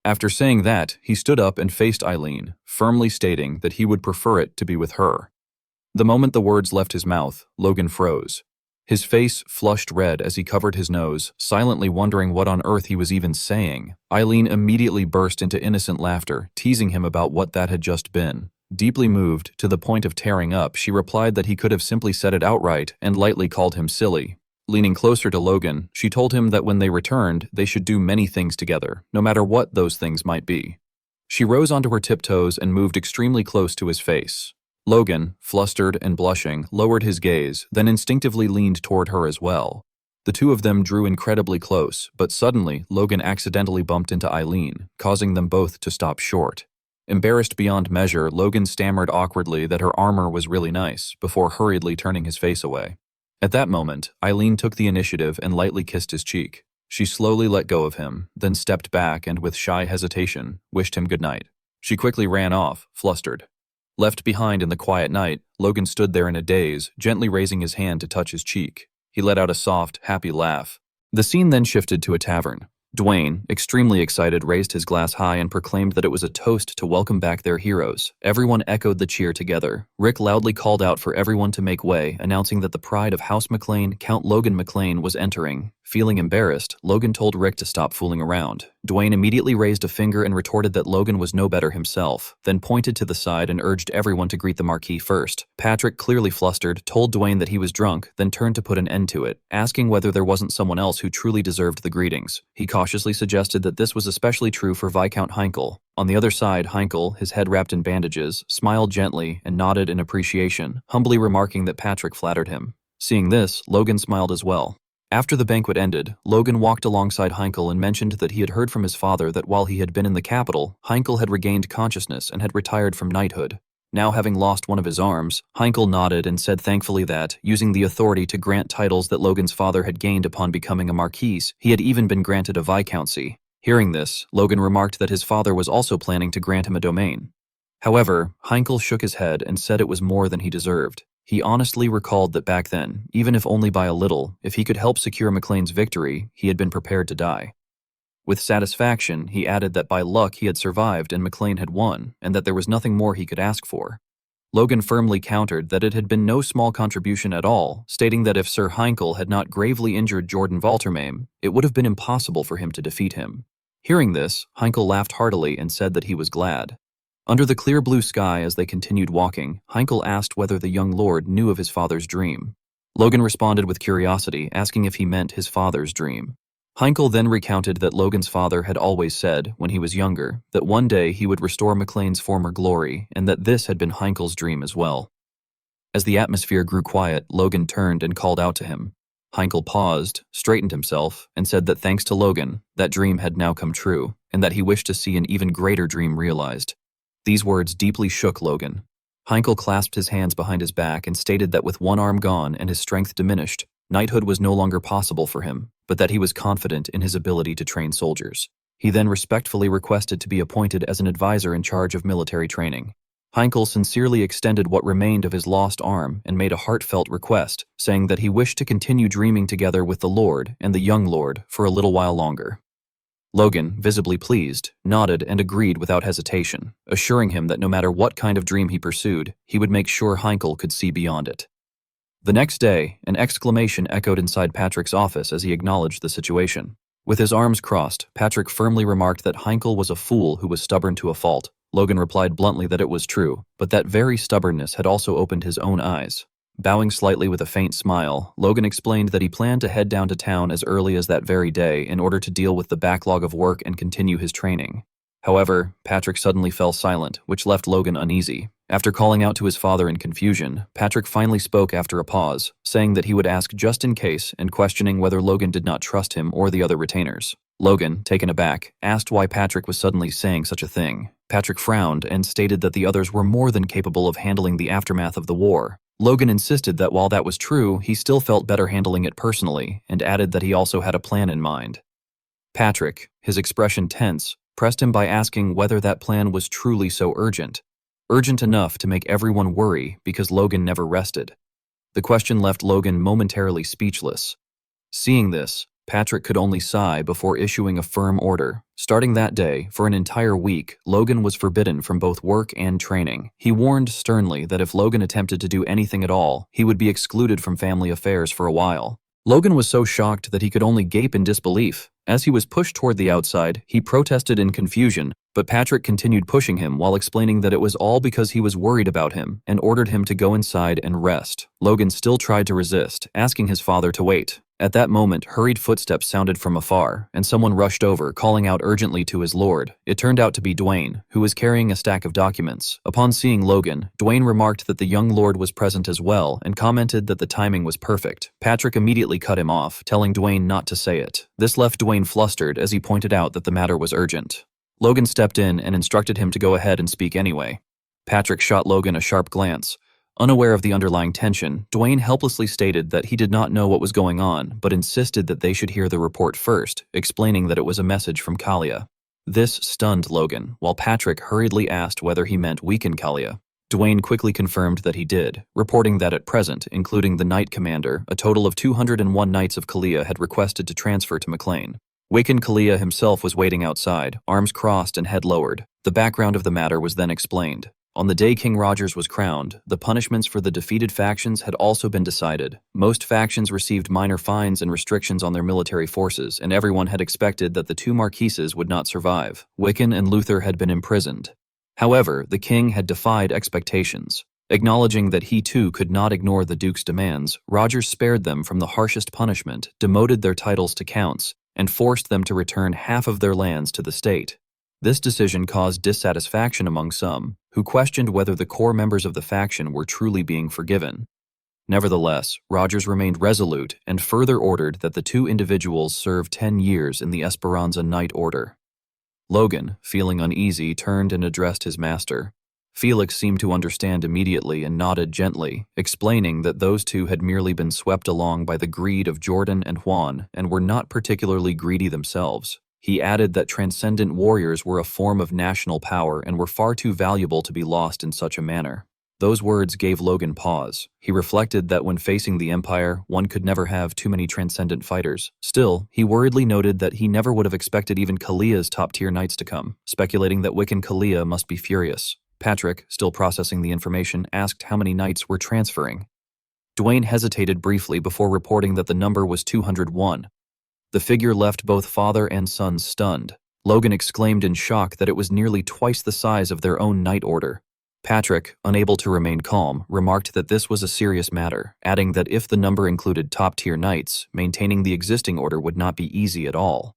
After saying that, he stood up and faced Eileen, firmly stating that he would prefer it to be with her. The moment the words left his mouth, Logan froze. His face flushed red as he covered his nose, silently wondering what on earth he was even saying. Eileen immediately burst into innocent laughter, teasing him about what that had just been. Deeply moved, to the point of tearing up, she replied that he could have simply said it outright and lightly called him silly. Leaning closer to Logan, she told him that when they returned, they should do many things together, no matter what those things might be. She rose onto her tiptoes and moved extremely close to his face. Logan, flustered and blushing, lowered his gaze, then instinctively leaned toward her as well. The two of them drew incredibly close, but suddenly, Logan accidentally bumped into Eileen, causing them both to stop short. Embarrassed beyond measure, Logan stammered awkwardly that her armor was really nice, before hurriedly turning his face away. At that moment, Eileen took the initiative and lightly kissed his cheek. She slowly let go of him, then stepped back and with shy hesitation, wished him good night. She quickly ran off, flustered. Left behind in the quiet night, Logan stood there in a daze, gently raising his hand to touch his cheek. He let out a soft, happy laugh. The scene then shifted to a tavern. Dwayne, extremely excited, raised his glass high and proclaimed that it was a toast to welcome back their heroes. Everyone echoed the cheer together. Rick loudly called out for everyone to make way, announcing that the pride of House McLean, Count Logan McLean, was entering. Feeling embarrassed, Logan told Rick to stop fooling around. Dwayne immediately raised a finger and retorted that Logan was no better himself, then pointed to the side and urged everyone to greet the Marquis first. Patrick, clearly flustered, told Dwayne that he was drunk, then turned to put an end to it, asking whether there wasn't someone else who truly deserved the greetings. He cautiously suggested that this was especially true for Viscount Heinkel. On the other side, Heinkel, his head wrapped in bandages, smiled gently and nodded in appreciation, humbly remarking that Patrick flattered him. Seeing this, Logan smiled as well. After the banquet ended, Logan walked alongside Heinkel and mentioned that he had heard from his father that while he had been in the capital, Heinkel had regained consciousness and had retired from knighthood. Now having lost one of his arms, Heinkel nodded and said thankfully that, using the authority to grant titles that Logan's father had gained upon becoming a marquis, he had even been granted a viscountcy. Hearing this, Logan remarked that his father was also planning to grant him a domain. However, Heinkel shook his head and said it was more than he deserved. He honestly recalled that back then, even if only by a little, if he could help secure McLean's victory, he had been prepared to die. With satisfaction, he added that by luck he had survived and McLean had won, and that there was nothing more he could ask for. Logan firmly countered that it had been no small contribution at all, stating that if Sir Heinkel had not gravely injured Jordan Valtermain, it would have been impossible for him to defeat him. Hearing this, Heinkel laughed heartily and said that he was glad. Under the clear blue sky as they continued walking, Heinkel asked whether the young lord knew of his father's dream. Logan responded with curiosity, asking if he meant his father's dream. Heinkel then recounted that Logan's father had always said, when he was younger, that one day he would restore McLean's former glory, and that this had been Heinkel's dream as well. As the atmosphere grew quiet, Logan turned and called out to him. Heinkel paused, straightened himself, and said that thanks to Logan, that dream had now come true, and that he wished to see an even greater dream realized. These words deeply shook Logan. Heinkel clasped his hands behind his back and stated that with one arm gone and his strength diminished, knighthood was no longer possible for him, but that he was confident in his ability to train soldiers. He then respectfully requested to be appointed as an advisor in charge of military training. Heinkel sincerely extended what remained of his lost arm and made a heartfelt request, saying that he wished to continue dreaming together with the Lord and the young Lord for a little while longer. Logan, visibly pleased, nodded and agreed without hesitation, assuring him that no matter what kind of dream he pursued, he would make sure Heinkel could see beyond it. The next day, an exclamation echoed inside Patrick's office as he acknowledged the situation. With his arms crossed, Patrick firmly remarked that Heinkel was a fool who was stubborn to a fault. Logan replied bluntly that it was true, but that very stubbornness had also opened his own eyes. Bowing slightly with a faint smile, Logan explained that he planned to head down to town as early as that very day in order to deal with the backlog of work and continue his training. However, Patrick suddenly fell silent, which left Logan uneasy. After calling out to his father in confusion, Patrick finally spoke after a pause, saying that he would ask just in case and questioning whether Logan did not trust him or the other retainers. Logan, taken aback, asked why Patrick was suddenly saying such a thing. Patrick frowned and stated that the others were more than capable of handling the aftermath of the war. Logan insisted that while that was true, he still felt better handling it personally, and added that he also had a plan in mind. Patrick, his expression tense, pressed him by asking whether that plan was truly so urgent. Urgent enough to make everyone worry because Logan never rested. The question left Logan momentarily speechless. Seeing this, Patrick could only sigh before issuing a firm order. Starting that day, for an entire week, Logan was forbidden from both work and training. He warned sternly that if Logan attempted to do anything at all, he would be excluded from family affairs for a while. Logan was so shocked that he could only gape in disbelief. As he was pushed toward the outside, he protested in confusion, but Patrick continued pushing him while explaining that it was all because he was worried about him and ordered him to go inside and rest. Logan still tried to resist, asking his father to wait. At that moment, hurried footsteps sounded from afar, and someone rushed over, calling out urgently to his lord. It turned out to be Dwayne, who was carrying a stack of documents. Upon seeing Logan, Dwayne remarked that the young lord was present as well and commented that the timing was perfect. Patrick immediately cut him off, telling Dwayne not to say it. This left Dwayne flustered as he pointed out that the matter was urgent. Logan stepped in and instructed him to go ahead and speak anyway. Patrick shot Logan a sharp glance. Unaware of the underlying tension, Dwayne helplessly stated that he did not know what was going on, but insisted that they should hear the report first, explaining that it was a message from Kalia. This stunned Logan, while Patrick hurriedly asked whether he meant weaken Kalia. Dwayne quickly confirmed that he did, reporting that at present, including the Knight Commander, a total of 201 Knights of Kalia had requested to transfer to McLean. Waken Kalia himself was waiting outside, arms crossed and head lowered. The background of the matter was then explained. On the day King Rogers was crowned, the punishments for the defeated factions had also been decided. Most factions received minor fines and restrictions on their military forces, and everyone had expected that the two marquises would not survive. Wiccan and Luther had been imprisoned. However, the king had defied expectations. Acknowledging that he too could not ignore the duke's demands, Rogers spared them from the harshest punishment, demoted their titles to counts, and forced them to return half of their lands to the state. This decision caused dissatisfaction among some, who questioned whether the core members of the faction were truly being forgiven. Nevertheless, Rogers remained resolute and further ordered that the two individuals serve 10 years in the Esperanza Knight Order. Logan, feeling uneasy, turned and addressed his master. Felix seemed to understand immediately and nodded gently, explaining that those two had merely been swept along by the greed of Jordan and Juan and were not particularly greedy themselves. He added that transcendent warriors were a form of national power and were far too valuable to be lost in such a manner. Those words gave Logan pause. He reflected that when facing the Empire, one could never have too many transcendent fighters. Still, he worriedly noted that he never would have expected even Kalia's top-tier knights to come, speculating that Wiccan Kalia must be furious. Patrick, still processing the information, asked how many knights were transferring. Dwayne hesitated briefly before reporting that the number was 201. The figure left both father and son stunned. Logan exclaimed in shock that it was nearly twice the size of their own knight order. Patrick, unable to remain calm, remarked that this was a serious matter, adding that if the number included top-tier knights, maintaining the existing order would not be easy at all.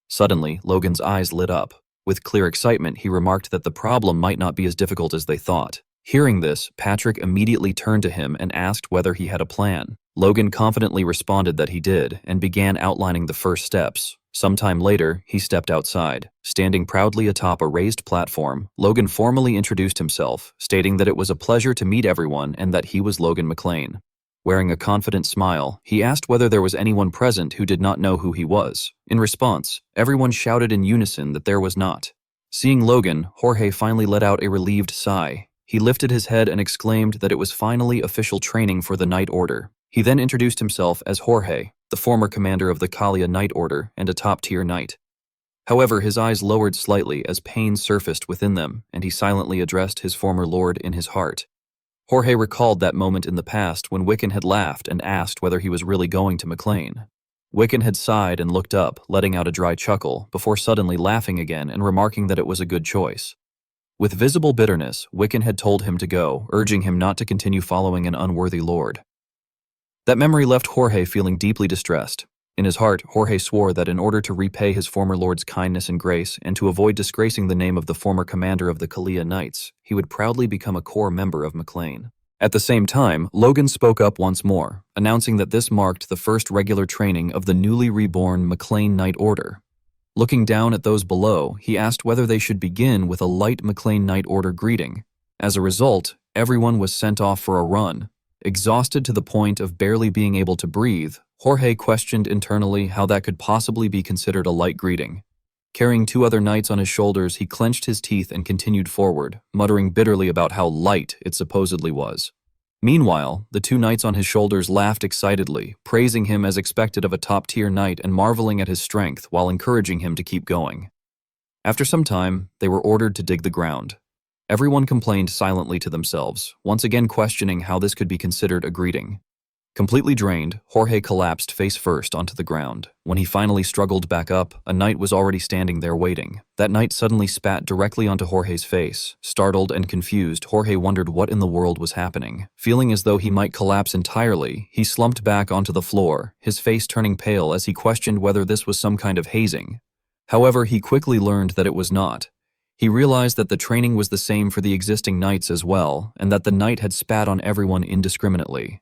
Suddenly, Logan's eyes lit up. With clear excitement, he remarked that the problem might not be as difficult as they thought. Hearing this, Patrick immediately turned to him and asked whether he had a plan. Logan confidently responded that he did and began outlining the first steps. Sometime later, he stepped outside. Standing proudly atop a raised platform, Logan formally introduced himself, stating that it was a pleasure to meet everyone and that he was Logan McLean. Wearing a confident smile, he asked whether there was anyone present who did not know who he was. In response, everyone shouted in unison that there was not. Seeing Logan, Jorge finally let out a relieved sigh. He lifted his head and exclaimed that it was finally official training for the Knight Order. He then introduced himself as Jorge, the former commander of the Kalia Knight Order and a top-tier knight. However, his eyes lowered slightly as pain surfaced within them, and he silently addressed his former lord in his heart. Jorge recalled that moment in the past when Wiccan had laughed and asked whether he was really going to McLean. Wiccan had sighed and looked up, letting out a dry chuckle, before suddenly laughing again and remarking that it was a good choice. With visible bitterness, Wiccan had told him to go, urging him not to continue following an unworthy lord. That memory left Jorge feeling deeply distressed. In his heart, Jorge swore that in order to repay his former lord's kindness and grace, and to avoid disgracing the name of the former commander of the Kalia Knights, he would proudly become a core member of McLean. At the same time, Logan spoke up once more, announcing that this marked the first regular training of the newly reborn McLean Knight Order. Looking down at those below, he asked whether they should begin with a light McLean Knight Order greeting. As a result, everyone was sent off for a run. Exhausted to the point of barely being able to breathe, Jorge questioned internally how that could possibly be considered a light greeting. Carrying two other knights on his shoulders, he clenched his teeth and continued forward, muttering bitterly about how light it supposedly was. Meanwhile, the two knights on his shoulders laughed excitedly, praising him as expected of a top-tier knight and marveling at his strength while encouraging him to keep going. After some time, they were ordered to dig the ground. Everyone complained silently to themselves, once again questioning how this could be considered a greeting. Completely drained, Jorge collapsed face first onto the ground. When he finally struggled back up, a knight was already standing there waiting. That knight suddenly spat directly onto Jorge's face. Startled and confused, Jorge wondered what in the world was happening. Feeling as though he might collapse entirely, he slumped back onto the floor, his face turning pale as he questioned whether this was some kind of hazing. However, he quickly learned that it was not. He realized that the training was the same for the existing knights as well, and that the knight had spat on everyone indiscriminately.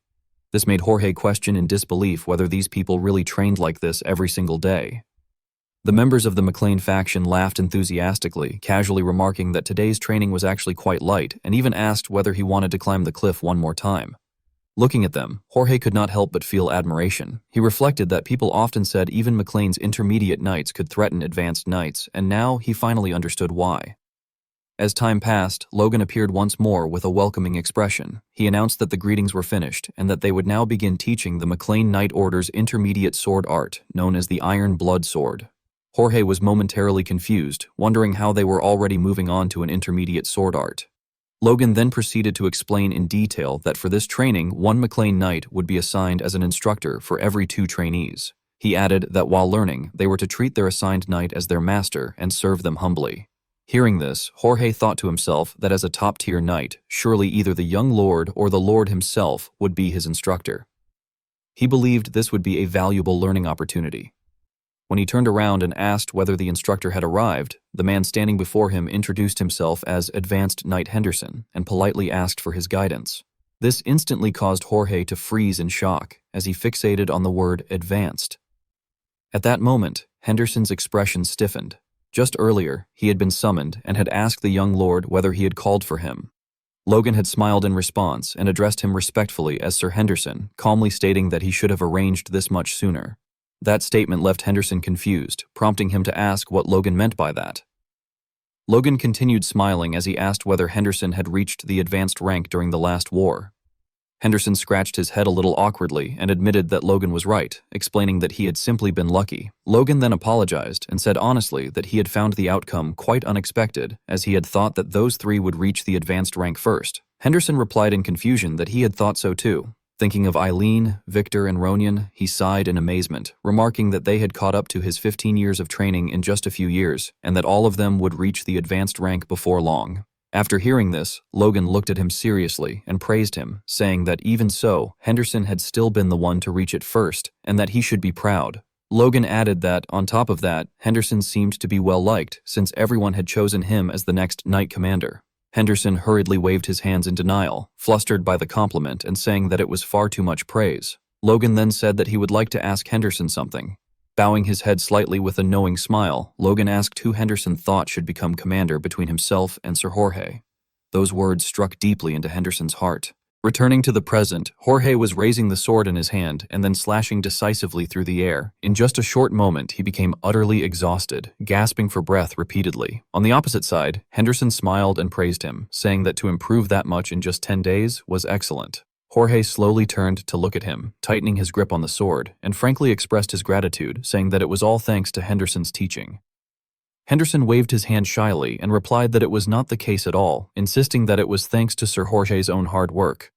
This made Jorge question in disbelief whether these people really trained like this every single day. The members of the McLean faction laughed enthusiastically, casually remarking that today's training was actually quite light, and even asked whether he wanted to climb the cliff one more time. Looking at them, Jorge could not help but feel admiration. He reflected that people often said even McLean's intermediate knights could threaten advanced knights, and now he finally understood why. As time passed, Logan appeared once more with a welcoming expression. He announced that the greetings were finished, and that they would now begin teaching the McLean Knight Order's intermediate sword art, known as the Iron Blood Sword. Jorge was momentarily confused, wondering how they were already moving on to an intermediate sword art. Logan then proceeded to explain in detail that for this training, one McLean Knight would be assigned as an instructor for every 2 trainees. He added that while learning, they were to treat their assigned knight as their master and serve them humbly. Hearing this, Jorge thought to himself that as a top-tier knight, surely either the young lord or the lord himself would be his instructor. He believed this would be a valuable learning opportunity. When he turned around and asked whether the instructor had arrived, the man standing before him introduced himself as Advanced Knight Henderson and politely asked for his guidance. This instantly caused Jorge to freeze in shock as he fixated on the word advanced. At that moment, Henderson's expression stiffened. Just earlier, he had been summoned and had asked the young lord whether he had called for him. Logan had smiled in response and addressed him respectfully as Sir Henderson, calmly stating that he should have arranged this much sooner. That statement left Henderson confused, prompting him to ask what Logan meant by that. Logan continued smiling as he asked whether Henderson had reached the advanced rank during the last war. Henderson scratched his head a little awkwardly and admitted that Logan was right, explaining that he had simply been lucky. Logan then apologized and said honestly that he had found the outcome quite unexpected, as he had thought that those 3 would reach the advanced rank first. Henderson replied in confusion that he had thought so too. Thinking of Eileen, Victor, and Ronian, he sighed in amazement, remarking that they had caught up to his 15 years of training in just a few years, and that all of them would reach the advanced rank before long. After hearing this, Logan looked at him seriously and praised him, saying that even so, Henderson had still been the one to reach it first, and that he should be proud. Logan added that, on top of that, Henderson seemed to be well liked, since everyone had chosen him as the next knight commander. Henderson hurriedly waved his hands in denial, flustered by the compliment and saying that it was far too much praise. Logan then said that he would like to ask Henderson something. Bowing his head slightly with a knowing smile, Logan asked who Henderson thought should become commander between himself and Sir Jorge. Those words struck deeply into Henderson's heart. Returning to the present, Jorge was raising the sword in his hand and then slashing decisively through the air. In just a short moment, he became utterly exhausted, gasping for breath repeatedly. On the opposite side, Henderson smiled and praised him, saying that to improve that much in just 10 days was excellent. Jorge slowly turned to look at him, tightening his grip on the sword, and frankly expressed his gratitude, saying that it was all thanks to Henderson's teaching. Henderson waved his hand shyly and replied that it was not the case at all, insisting that it was thanks to Sir Jorge's own hard work.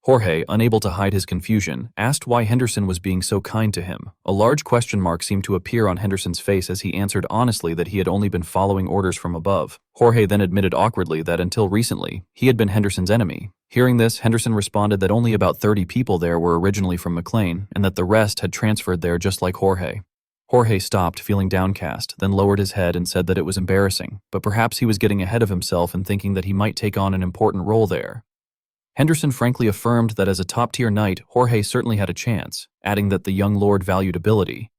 Jorge, unable to hide his confusion, asked why Henderson was being so kind to him. A large question mark seemed to appear on Henderson's face as he answered honestly that he had only been following orders from above. Jorge then admitted awkwardly that until recently, he had been Henderson's enemy. Hearing this, Henderson responded that only about 30 people there were originally from McLean, and that the rest had transferred there just like Jorge. Jorge stopped, feeling downcast, then lowered his head and said that it was embarrassing, but perhaps he was getting ahead of himself and thinking that he might take on an important role there. Henderson frankly affirmed that as a top-tier knight, Jorge certainly had a chance, adding that the young lord valued ability.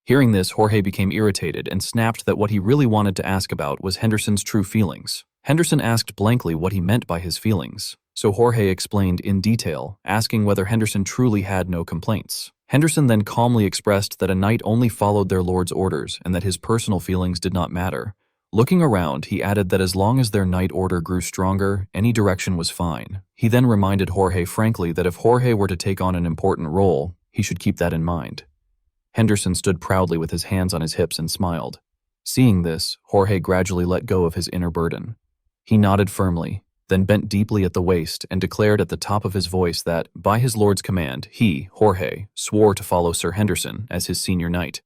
Hearing this, Jorge became irritated and snapped that what he really wanted to ask about was Henderson's true feelings. Henderson asked blankly what he meant by his feelings, so Jorge explained in detail, asking whether Henderson truly had no complaints. Henderson then calmly expressed that a knight only followed their lord's orders and that his personal feelings did not matter. Looking around, he added that as long as their knight order grew stronger, any direction was fine. He then reminded Jorge frankly that if Jorge were to take on an important role, he should keep that in mind. Henderson stood proudly with his hands on his hips and smiled. Seeing this, Jorge gradually let go of his inner burden. He nodded firmly, then bent deeply at the waist and declared at the top of his voice that, by his lord's command, he, Jorge, swore to follow Sir Henderson as his senior knight.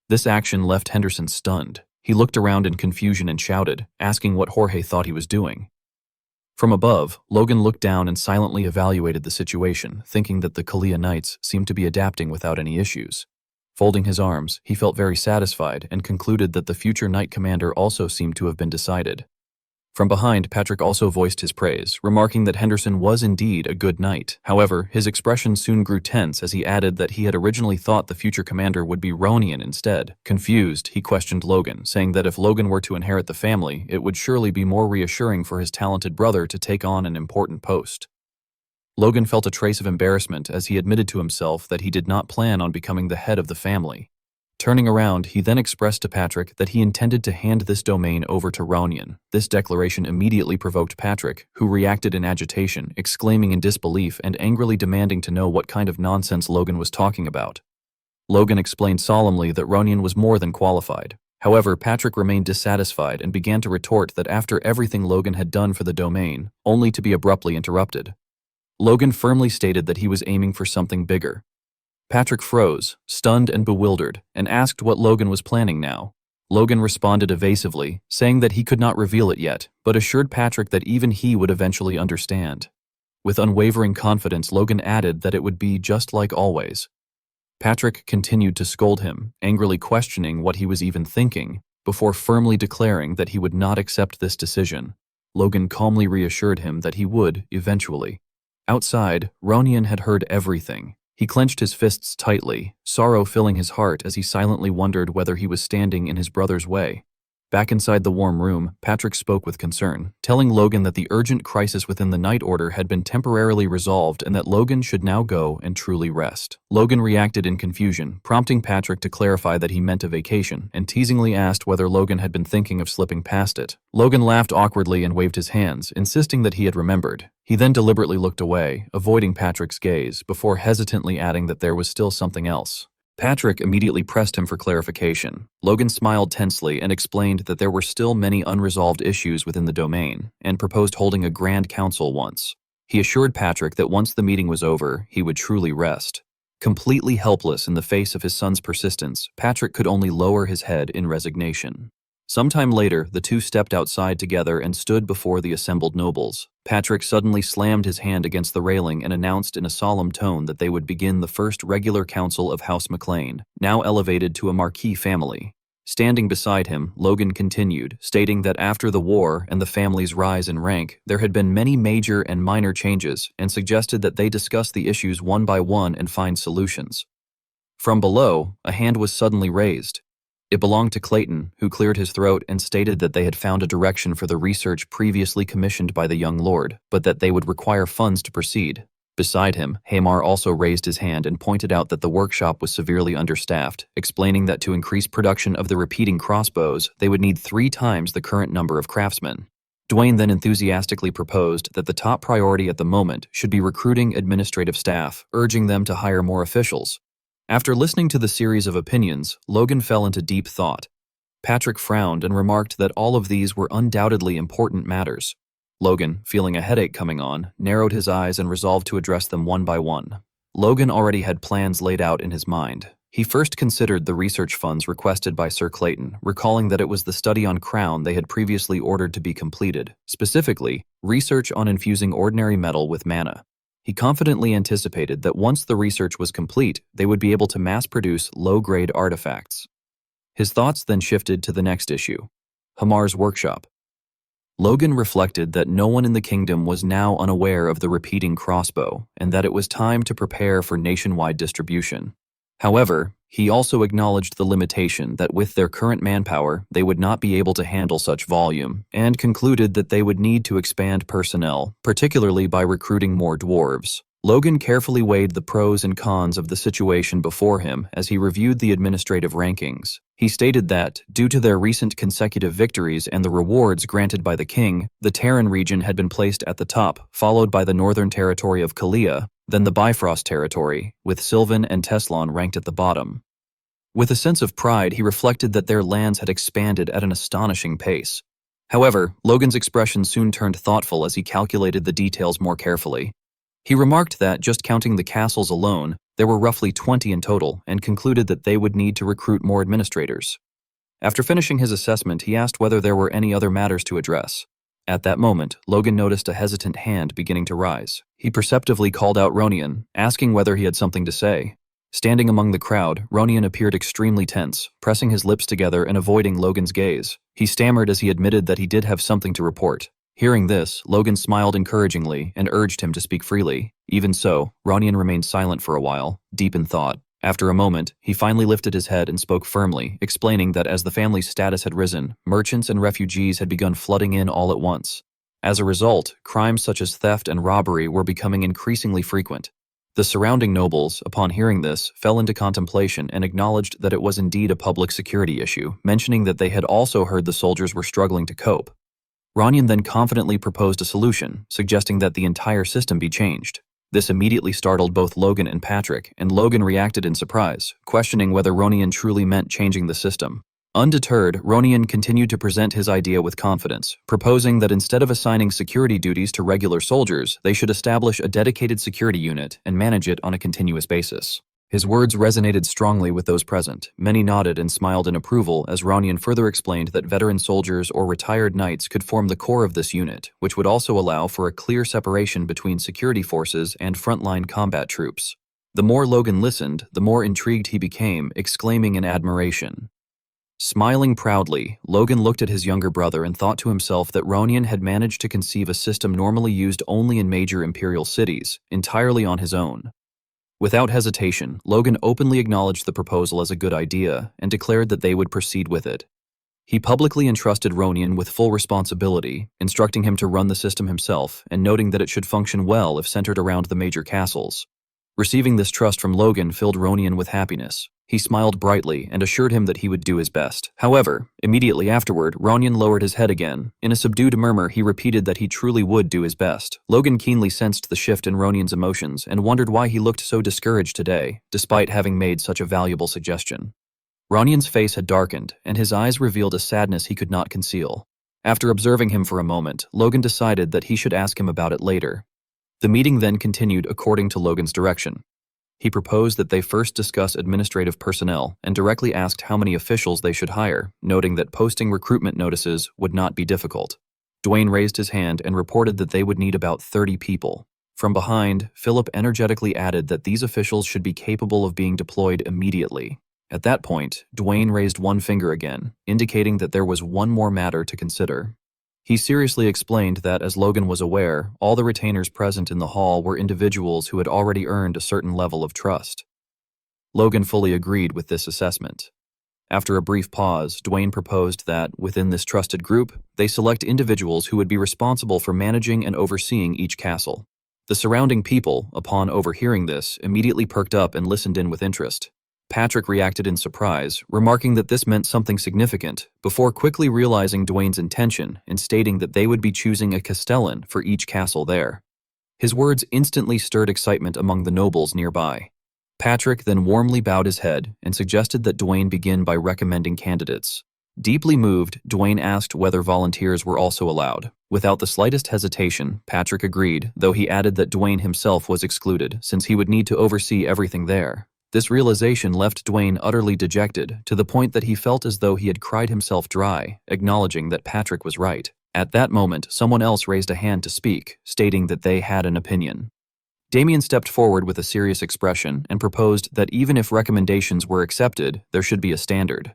This action left Henderson stunned. He looked around in confusion and shouted, asking what Jorge thought he was doing. From above, Logan looked down and silently evaluated the situation, thinking that the Kalia Knights seemed to be adapting without any issues. Folding his arms, he felt very satisfied and concluded that the future knight commander also seemed to have been decided. From behind, Patrick also voiced his praise, remarking that Henderson was indeed a good knight. However, his expression soon grew tense as he added that he had originally thought the future commander would be Ronian instead. Confused, he questioned Logan, saying that if Logan were to inherit the family, it would surely be more reassuring for his talented brother to take on an important post. Logan felt a trace of embarrassment as he admitted to himself that he did not plan on becoming the head of the family. Turning around, he then expressed to Patrick that he intended to hand this domain over to Ronian. This declaration immediately provoked Patrick, who reacted in agitation, exclaiming in disbelief and angrily demanding to know what kind of nonsense Logan was talking about. Logan explained solemnly that Ronian was more than qualified. However, Patrick remained dissatisfied and began to retort that after everything Logan had done for the domain, only to be abruptly interrupted. Logan firmly stated that he was aiming for something bigger. Patrick froze, stunned and bewildered, and asked what Logan was planning now. Logan responded evasively, saying that he could not reveal it yet, but assured Patrick that even he would eventually understand. With unwavering confidence, Logan added that it would be just like always. Patrick continued to scold him, angrily questioning what he was even thinking, before firmly declaring that he would not accept this decision. Logan calmly reassured him that he would, eventually. Outside, Ronian had heard everything. He clenched his fists tightly, sorrow filling his heart as he silently wondered whether he was standing in his brother's way. Back inside the warm room, Patrick spoke with concern, telling Logan that the urgent crisis within the Night Order had been temporarily resolved and that Logan should now go and truly rest. Logan reacted in confusion, prompting Patrick to clarify that he meant a vacation, and teasingly asked whether Logan had been thinking of slipping past it. Logan laughed awkwardly and waved his hands, insisting that he had remembered. He then deliberately looked away, avoiding Patrick's gaze, before hesitantly adding that there was still something else. Patrick immediately pressed him for clarification. Logan smiled tensely and explained that there were still many unresolved issues within the domain, and proposed holding a grand council once. He assured Patrick that once the meeting was over, he would truly rest. Completely helpless in the face of his son's persistence, Patrick could only lower his head in resignation. Sometime later, the two stepped outside together and stood before the assembled nobles. Patrick suddenly slammed his hand against the railing and announced in a solemn tone that they would begin the first regular council of House McLean, now elevated to a marquis family. Standing beside him, Logan continued, stating that after the war and the family's rise in rank, there had been many major and minor changes, and suggested that they discuss the issues one by one and find solutions. From below, a hand was suddenly raised. It belonged to Clayton, who cleared his throat and stated that they had found a direction for the research previously commissioned by the young lord, but that they would require funds to proceed. Beside him, Hamar also raised his hand and pointed out that the workshop was severely understaffed, explaining that to increase production of the repeating crossbows, they would need 3 times the current number of craftsmen. Dwayne then enthusiastically proposed that the top priority at the moment should be recruiting administrative staff, urging them to hire more officials. After listening to the series of opinions, Logan fell into deep thought. Patrick frowned and remarked that all of these were undoubtedly important matters. Logan, feeling a headache coming on, narrowed his eyes and resolved to address them one by one. Logan already had plans laid out in his mind. He first considered the research funds requested by Sir Clayton, recalling that it was the study on Crown they had previously ordered to be completed, specifically, research on infusing ordinary metal with mana. He confidently anticipated that once the research was complete, they would be able to mass-produce low-grade artifacts. His thoughts then shifted to the next issue, Hamar's workshop. Logan reflected that no one in the kingdom was now unaware of the repeating crossbow, and that it was time to prepare for nationwide distribution. However, he also acknowledged the limitation that with their current manpower, they would not be able to handle such volume, and concluded that they would need to expand personnel, particularly by recruiting more dwarves. Logan carefully weighed the pros and cons of the situation before him as he reviewed the administrative rankings. He stated that, due to their recent consecutive victories and the rewards granted by the king, the Terran region had been placed at the top, followed by the northern territory of Kalia, then the Bifrost territory, with Sylvan and Teslon ranked at the bottom. With a sense of pride, he reflected that their lands had expanded at an astonishing pace. However, Logan's expression soon turned thoughtful as he calculated the details more carefully. He remarked that, just counting the castles alone, there were roughly 20 in total, and concluded that they would need to recruit more administrators. After finishing his assessment, he asked whether there were any other matters to address. At that moment, Logan noticed a hesitant hand beginning to rise. He perceptively called out Ronian, asking whether he had something to say. Standing among the crowd, Ronian appeared extremely tense, pressing his lips together and avoiding Logan's gaze. He stammered as he admitted that he did have something to report. Hearing this, Logan smiled encouragingly and urged him to speak freely. Even so, Ronian remained silent for a while, deep in thought. After a moment, he finally lifted his head and spoke firmly, explaining that as the family's status had risen, merchants and refugees had begun flooding in all at once. As a result, crimes such as theft and robbery were becoming increasingly frequent. The surrounding nobles, upon hearing this, fell into contemplation and acknowledged that it was indeed a public security issue, mentioning that they had also heard the soldiers were struggling to cope. Ronian then confidently proposed a solution, suggesting that the entire system be changed. This immediately startled both Logan and Patrick, and Logan reacted in surprise, questioning whether Ronian truly meant changing the system. Undeterred, Ronian continued to present his idea with confidence, proposing that instead of assigning security duties to regular soldiers, they should establish a dedicated security unit and manage it on a continuous basis. His words resonated strongly with those present. Many nodded and smiled in approval as Ronian further explained that veteran soldiers or retired knights could form the core of this unit, which would also allow for a clear separation between security forces and frontline combat troops. The more Logan listened, the more intrigued he became, exclaiming in admiration. Smiling proudly, Logan looked at his younger brother and thought to himself that Ronian had managed to conceive a system normally used only in major imperial cities, entirely on his own. Without hesitation, Logan openly acknowledged the proposal as a good idea and declared that they would proceed with it. He publicly entrusted Ronian with full responsibility, instructing him to run the system himself and noting that it should function well if centered around the major castles. Receiving this trust from Logan filled Ronian with happiness. He smiled brightly and assured him that he would do his best. However, immediately afterward, Ronian lowered his head again. In a subdued murmur, he repeated that he truly would do his best. Logan keenly sensed the shift in Ronian's emotions and wondered why he looked so discouraged today, despite having made such a valuable suggestion. Ronian's face had darkened, and his eyes revealed a sadness he could not conceal. After observing him for a moment, Logan decided that he should ask him about it later. The meeting then continued according to Logan's direction. He proposed that they first discuss administrative personnel and directly asked how many officials they should hire, noting that posting recruitment notices would not be difficult. Dwayne raised his hand and reported that they would need about 30 people. From behind, Philip energetically added that these officials should be capable of being deployed immediately. At that point, Dwayne raised one finger again, indicating that there was one more matter to consider. He seriously explained that, as Logan was aware, all the retainers present in the hall were individuals who had already earned a certain level of trust. Logan fully agreed with this assessment. After a brief pause, Dwayne proposed that, within this trusted group, they select individuals who would be responsible for managing and overseeing each castle. The surrounding people, upon overhearing this, immediately perked up and listened in with interest. Patrick reacted in surprise, remarking that this meant something significant, before quickly realizing Dwayne's intention and stating that they would be choosing a castellan for each castle there. His words instantly stirred excitement among the nobles nearby. Patrick then warmly bowed his head and suggested that Dwayne begin by recommending candidates. Deeply moved, Dwayne asked whether volunteers were also allowed. Without the slightest hesitation, Patrick agreed, though he added that Dwayne himself was excluded, since he would need to oversee everything there. This realization left Dwayne utterly dejected, to the point that he felt as though he had cried himself dry, acknowledging that Patrick was right. At that moment, someone else raised a hand to speak, stating that they had an opinion. Damien stepped forward with a serious expression and proposed that even if recommendations were accepted, there should be a standard.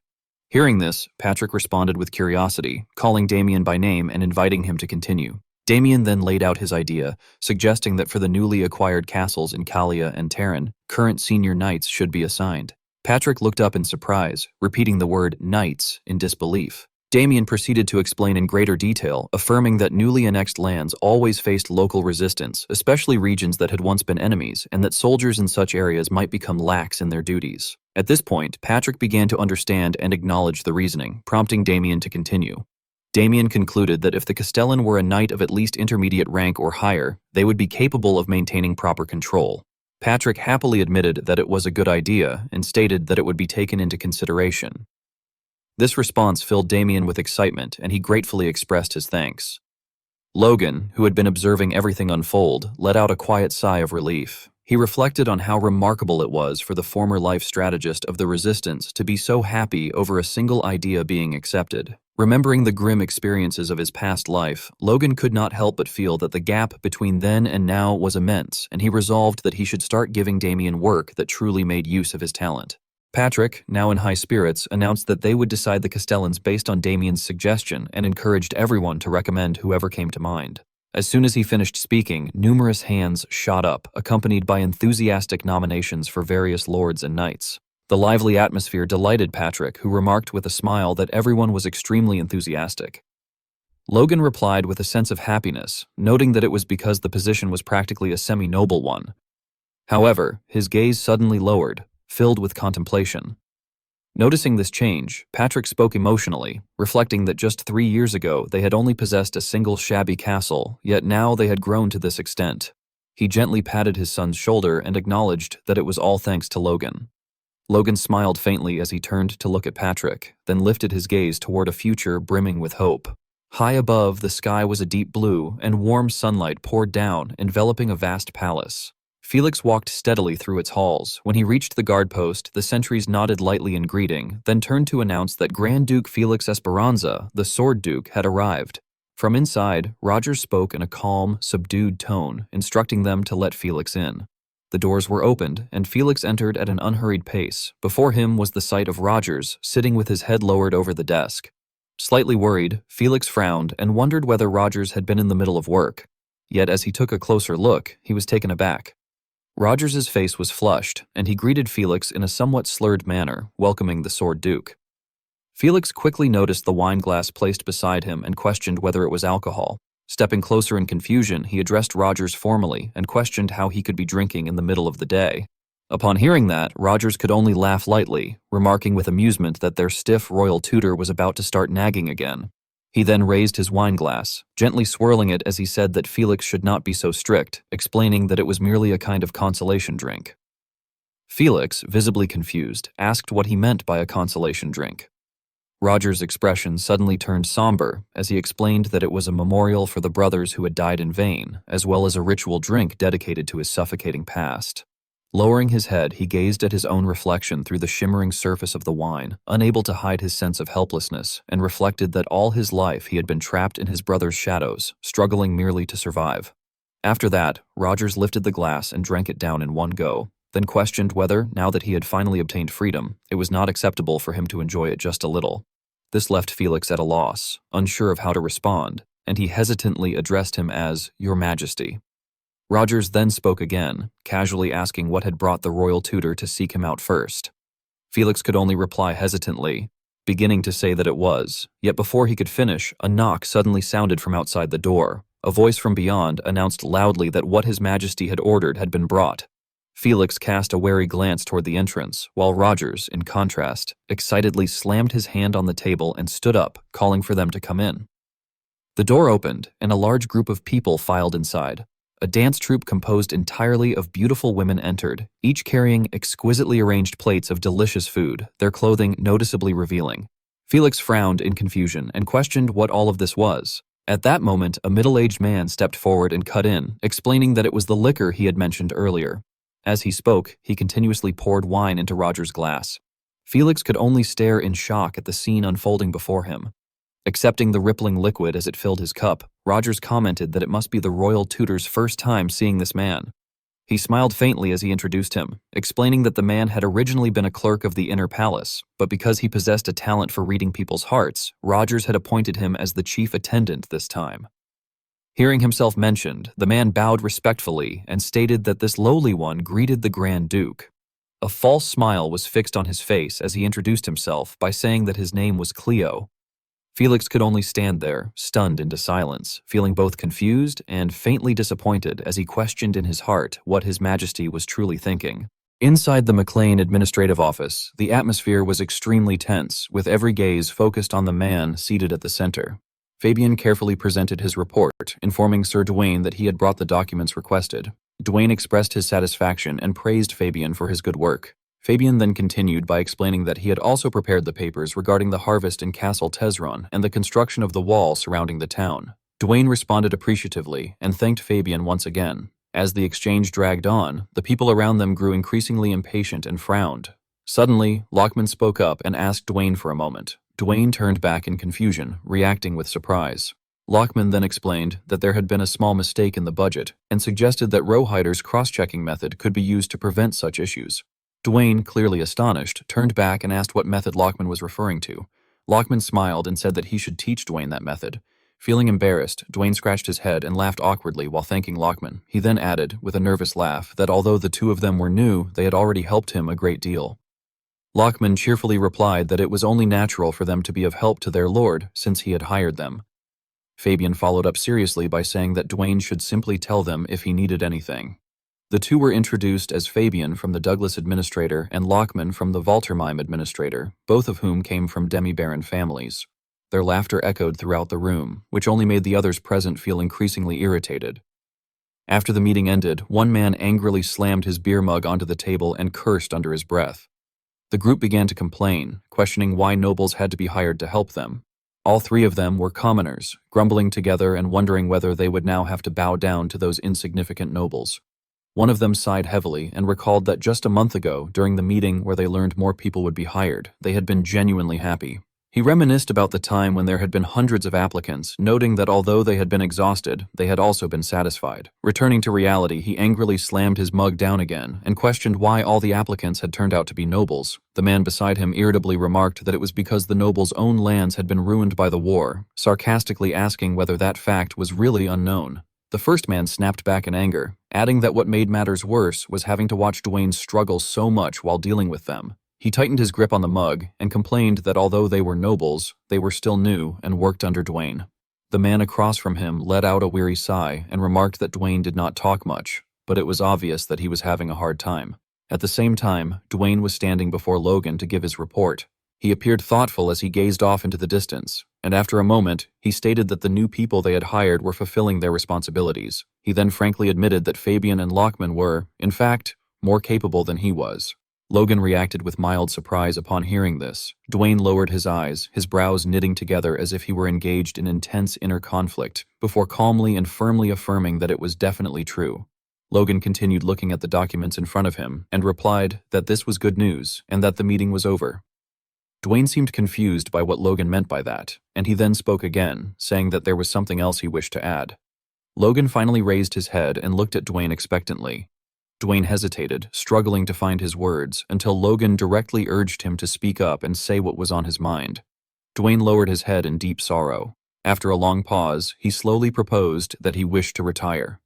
Hearing this, Patrick responded with curiosity, calling Damien by name and inviting him to continue. Damien then laid out his idea, suggesting that for the newly acquired castles in Kalia and Terran, current senior knights should be assigned. Patrick looked up in surprise, repeating the word knights in disbelief. Damien proceeded to explain in greater detail, affirming that newly annexed lands always faced local resistance, especially regions that had once been enemies, and that soldiers in such areas might become lax in their duties. At this point, Patrick began to understand and acknowledge the reasoning, prompting Damien to continue. Damien concluded that if the Castellan were a knight of at least intermediate rank or higher, they would be capable of maintaining proper control. Patrick happily admitted that it was a good idea and stated that it would be taken into consideration. This response filled Damien with excitement, and he gratefully expressed his thanks. Logan, who had been observing everything unfold, let out a quiet sigh of relief. He reflected on how remarkable it was for the former life strategist of the Resistance to be so happy over a single idea being accepted. Remembering the grim experiences of his past life, Logan could not help but feel that the gap between then and now was immense, and he resolved that he should start giving Damien work that truly made use of his talent. Patrick, now in high spirits, announced that they would decide the Castellans based on Damien's suggestion and encouraged everyone to recommend whoever came to mind. As soon as he finished speaking, numerous hands shot up, accompanied by enthusiastic nominations for various lords and knights. The lively atmosphere delighted Patrick, who remarked with a smile that everyone was extremely enthusiastic. Logan replied with a sense of happiness, noting that it was because the position was practically a semi-noble one. However, his gaze suddenly lowered, filled with contemplation. Noticing this change, Patrick spoke emotionally, reflecting that just 3 years ago they had only possessed a single shabby castle, yet now they had grown to this extent. He gently patted his son's shoulder and acknowledged that it was all thanks to Logan. Logan smiled faintly as he turned to look at Patrick, then lifted his gaze toward a future brimming with hope. High above, the sky was a deep blue, and warm sunlight poured down, enveloping a vast palace. Felix walked steadily through its halls. When he reached the guard post, the sentries nodded lightly in greeting, then turned to announce that Grand Duke Felix Esperanza, the Sword Duke, had arrived. From inside, Rogers spoke in a calm, subdued tone, instructing them to let Felix in. The doors were opened, and Felix entered at an unhurried pace. Before him was the sight of Rogers, sitting with his head lowered over the desk. Slightly worried, Felix frowned and wondered whether Rogers had been in the middle of work. Yet as he took a closer look, he was taken aback. Rogers's face was flushed, and he greeted Felix in a somewhat slurred manner, welcoming the Sword Duke. Felix quickly noticed the wine glass placed beside him and questioned whether it was alcohol. Stepping closer in confusion, he addressed Rogers formally and questioned how he could be drinking in the middle of the day. Upon hearing that, Rogers could only laugh lightly, remarking with amusement that their stiff royal tutor was about to start nagging again. He then raised his wine glass, gently swirling it as he said that Felix should not be so strict, explaining that it was merely a kind of consolation drink. Felix, visibly confused, asked what he meant by a consolation drink. Rogers' expression suddenly turned somber as he explained that it was a memorial for the brothers who had died in vain, as well as a ritual drink dedicated to his suffocating past. Lowering his head, he gazed at his own reflection through the shimmering surface of the wine, unable to hide his sense of helplessness, and reflected that all his life he had been trapped in his brother's shadows, struggling merely to survive. After that, Rogers lifted the glass and drank it down in one go, then questioned whether, now that he had finally obtained freedom, it was not acceptable for him to enjoy it just a little. This left Felix at a loss, unsure of how to respond, and he hesitantly addressed him as Your Majesty. Rogers then spoke again, casually asking what had brought the royal tutor to seek him out first. Felix could only reply hesitantly, beginning to say that it was, yet before he could finish, a knock suddenly sounded from outside the door. A voice from beyond announced loudly that what His Majesty had ordered had been brought. Felix cast a wary glance toward the entrance, while Rogers, in contrast, excitedly slammed his hand on the table and stood up, calling for them to come in. The door opened, and a large group of people filed inside. A dance troupe composed entirely of beautiful women entered, each carrying exquisitely arranged plates of delicious food, their clothing noticeably revealing. Felix frowned in confusion and questioned what all of this was. At that moment, a middle-aged man stepped forward and cut in, explaining that it was the liquor he had mentioned earlier. As he spoke, he continuously poured wine into Rogers' glass. Felix could only stare in shock at the scene unfolding before him. Accepting the rippling liquid as it filled his cup, Rogers commented that it must be the royal tutor's first time seeing this man. He smiled faintly as he introduced him, explaining that the man had originally been a clerk of the inner palace, but because he possessed a talent for reading people's hearts, Rogers had appointed him as the chief attendant this time. Hearing himself mentioned, the man bowed respectfully and stated that this lowly one greeted the Grand Duke. A false smile was fixed on his face as he introduced himself by saying that his name was Cleo. Felix could only stand there, stunned into silence, feeling both confused and faintly disappointed as he questioned in his heart what His Majesty was truly thinking. Inside the McLean administrative office, the atmosphere was extremely tense, with every gaze focused on the man seated at the center. Fabian carefully presented his report, informing Sir Dwayne that he had brought the documents requested. Dwayne expressed his satisfaction and praised Fabian for his good work. Fabian then continued by explaining that he had also prepared the papers regarding the harvest in Castle Tezron and the construction of the wall surrounding the town. Dwayne responded appreciatively and thanked Fabian once again. As the exchange dragged on, the people around them grew increasingly impatient and frowned. Suddenly, Lockman spoke up and asked Dwayne for a moment. Dwayne turned back in confusion, reacting with surprise. Lockman then explained that there had been a small mistake in the budget and suggested that Rowhider's cross-checking method could be used to prevent such issues. Dwayne, clearly astonished, turned back and asked what method Lockman was referring to. Lockman smiled and said that he should teach Dwayne that method. Feeling embarrassed, Dwayne scratched his head and laughed awkwardly while thanking Lockman. He then added, with a nervous laugh, that although the two of them were new, they had already helped him a great deal. Lockman cheerfully replied that it was only natural for them to be of help to their lord, since he had hired them. Fabian followed up seriously by saying that Dwayne should simply tell them if he needed anything. The two were introduced as Fabian from the Douglas administrator and Lockman from the Valtermine administrator, both of whom came from demi-baron families. Their laughter echoed throughout the room, which only made the others present feel increasingly irritated. After the meeting ended, one man angrily slammed his beer mug onto the table and cursed under his breath. The group began to complain, questioning why nobles had to be hired to help them. All three of them were commoners, grumbling together and wondering whether they would now have to bow down to those insignificant nobles. One of them sighed heavily and recalled that just a month ago, during the meeting where they learned more people would be hired, they had been genuinely happy. He reminisced about the time when there had been hundreds of applicants, noting that although they had been exhausted, they had also been satisfied. Returning to reality, he angrily slammed his mug down again and questioned why all the applicants had turned out to be nobles. The man beside him irritably remarked that it was because the nobles' own lands had been ruined by the war, sarcastically asking whether that fact was really unknown. The first man snapped back in anger, adding that what made matters worse was having to watch Dwayne struggle so much while dealing with them. He tightened his grip on the mug and complained that although they were nobles, they were still new and worked under Dwayne. The man across from him let out a weary sigh and remarked that Dwayne did not talk much, but it was obvious that he was having a hard time. At the same time, Dwayne was standing before Logan to give his report. He appeared thoughtful as he gazed off into the distance, and after a moment, he stated that the new people they had hired were fulfilling their responsibilities. He then frankly admitted that Fabian and Lockman were, in fact, more capable than he was. Logan reacted with mild surprise upon hearing this. Dwayne lowered his eyes, his brows knitting together as if he were engaged in intense inner conflict, before calmly and firmly affirming that it was definitely true. Logan continued looking at the documents in front of him and replied that this was good news and that the meeting was over. Dwayne seemed confused by what Logan meant by that, and he then spoke again, saying that there was something else he wished to add. Logan finally raised his head and looked at Dwayne expectantly. Dwayne hesitated, struggling to find his words, until Logan directly urged him to speak up and say what was on his mind. Dwayne lowered his head in deep sorrow. After a long pause, he slowly proposed that he wished to retire.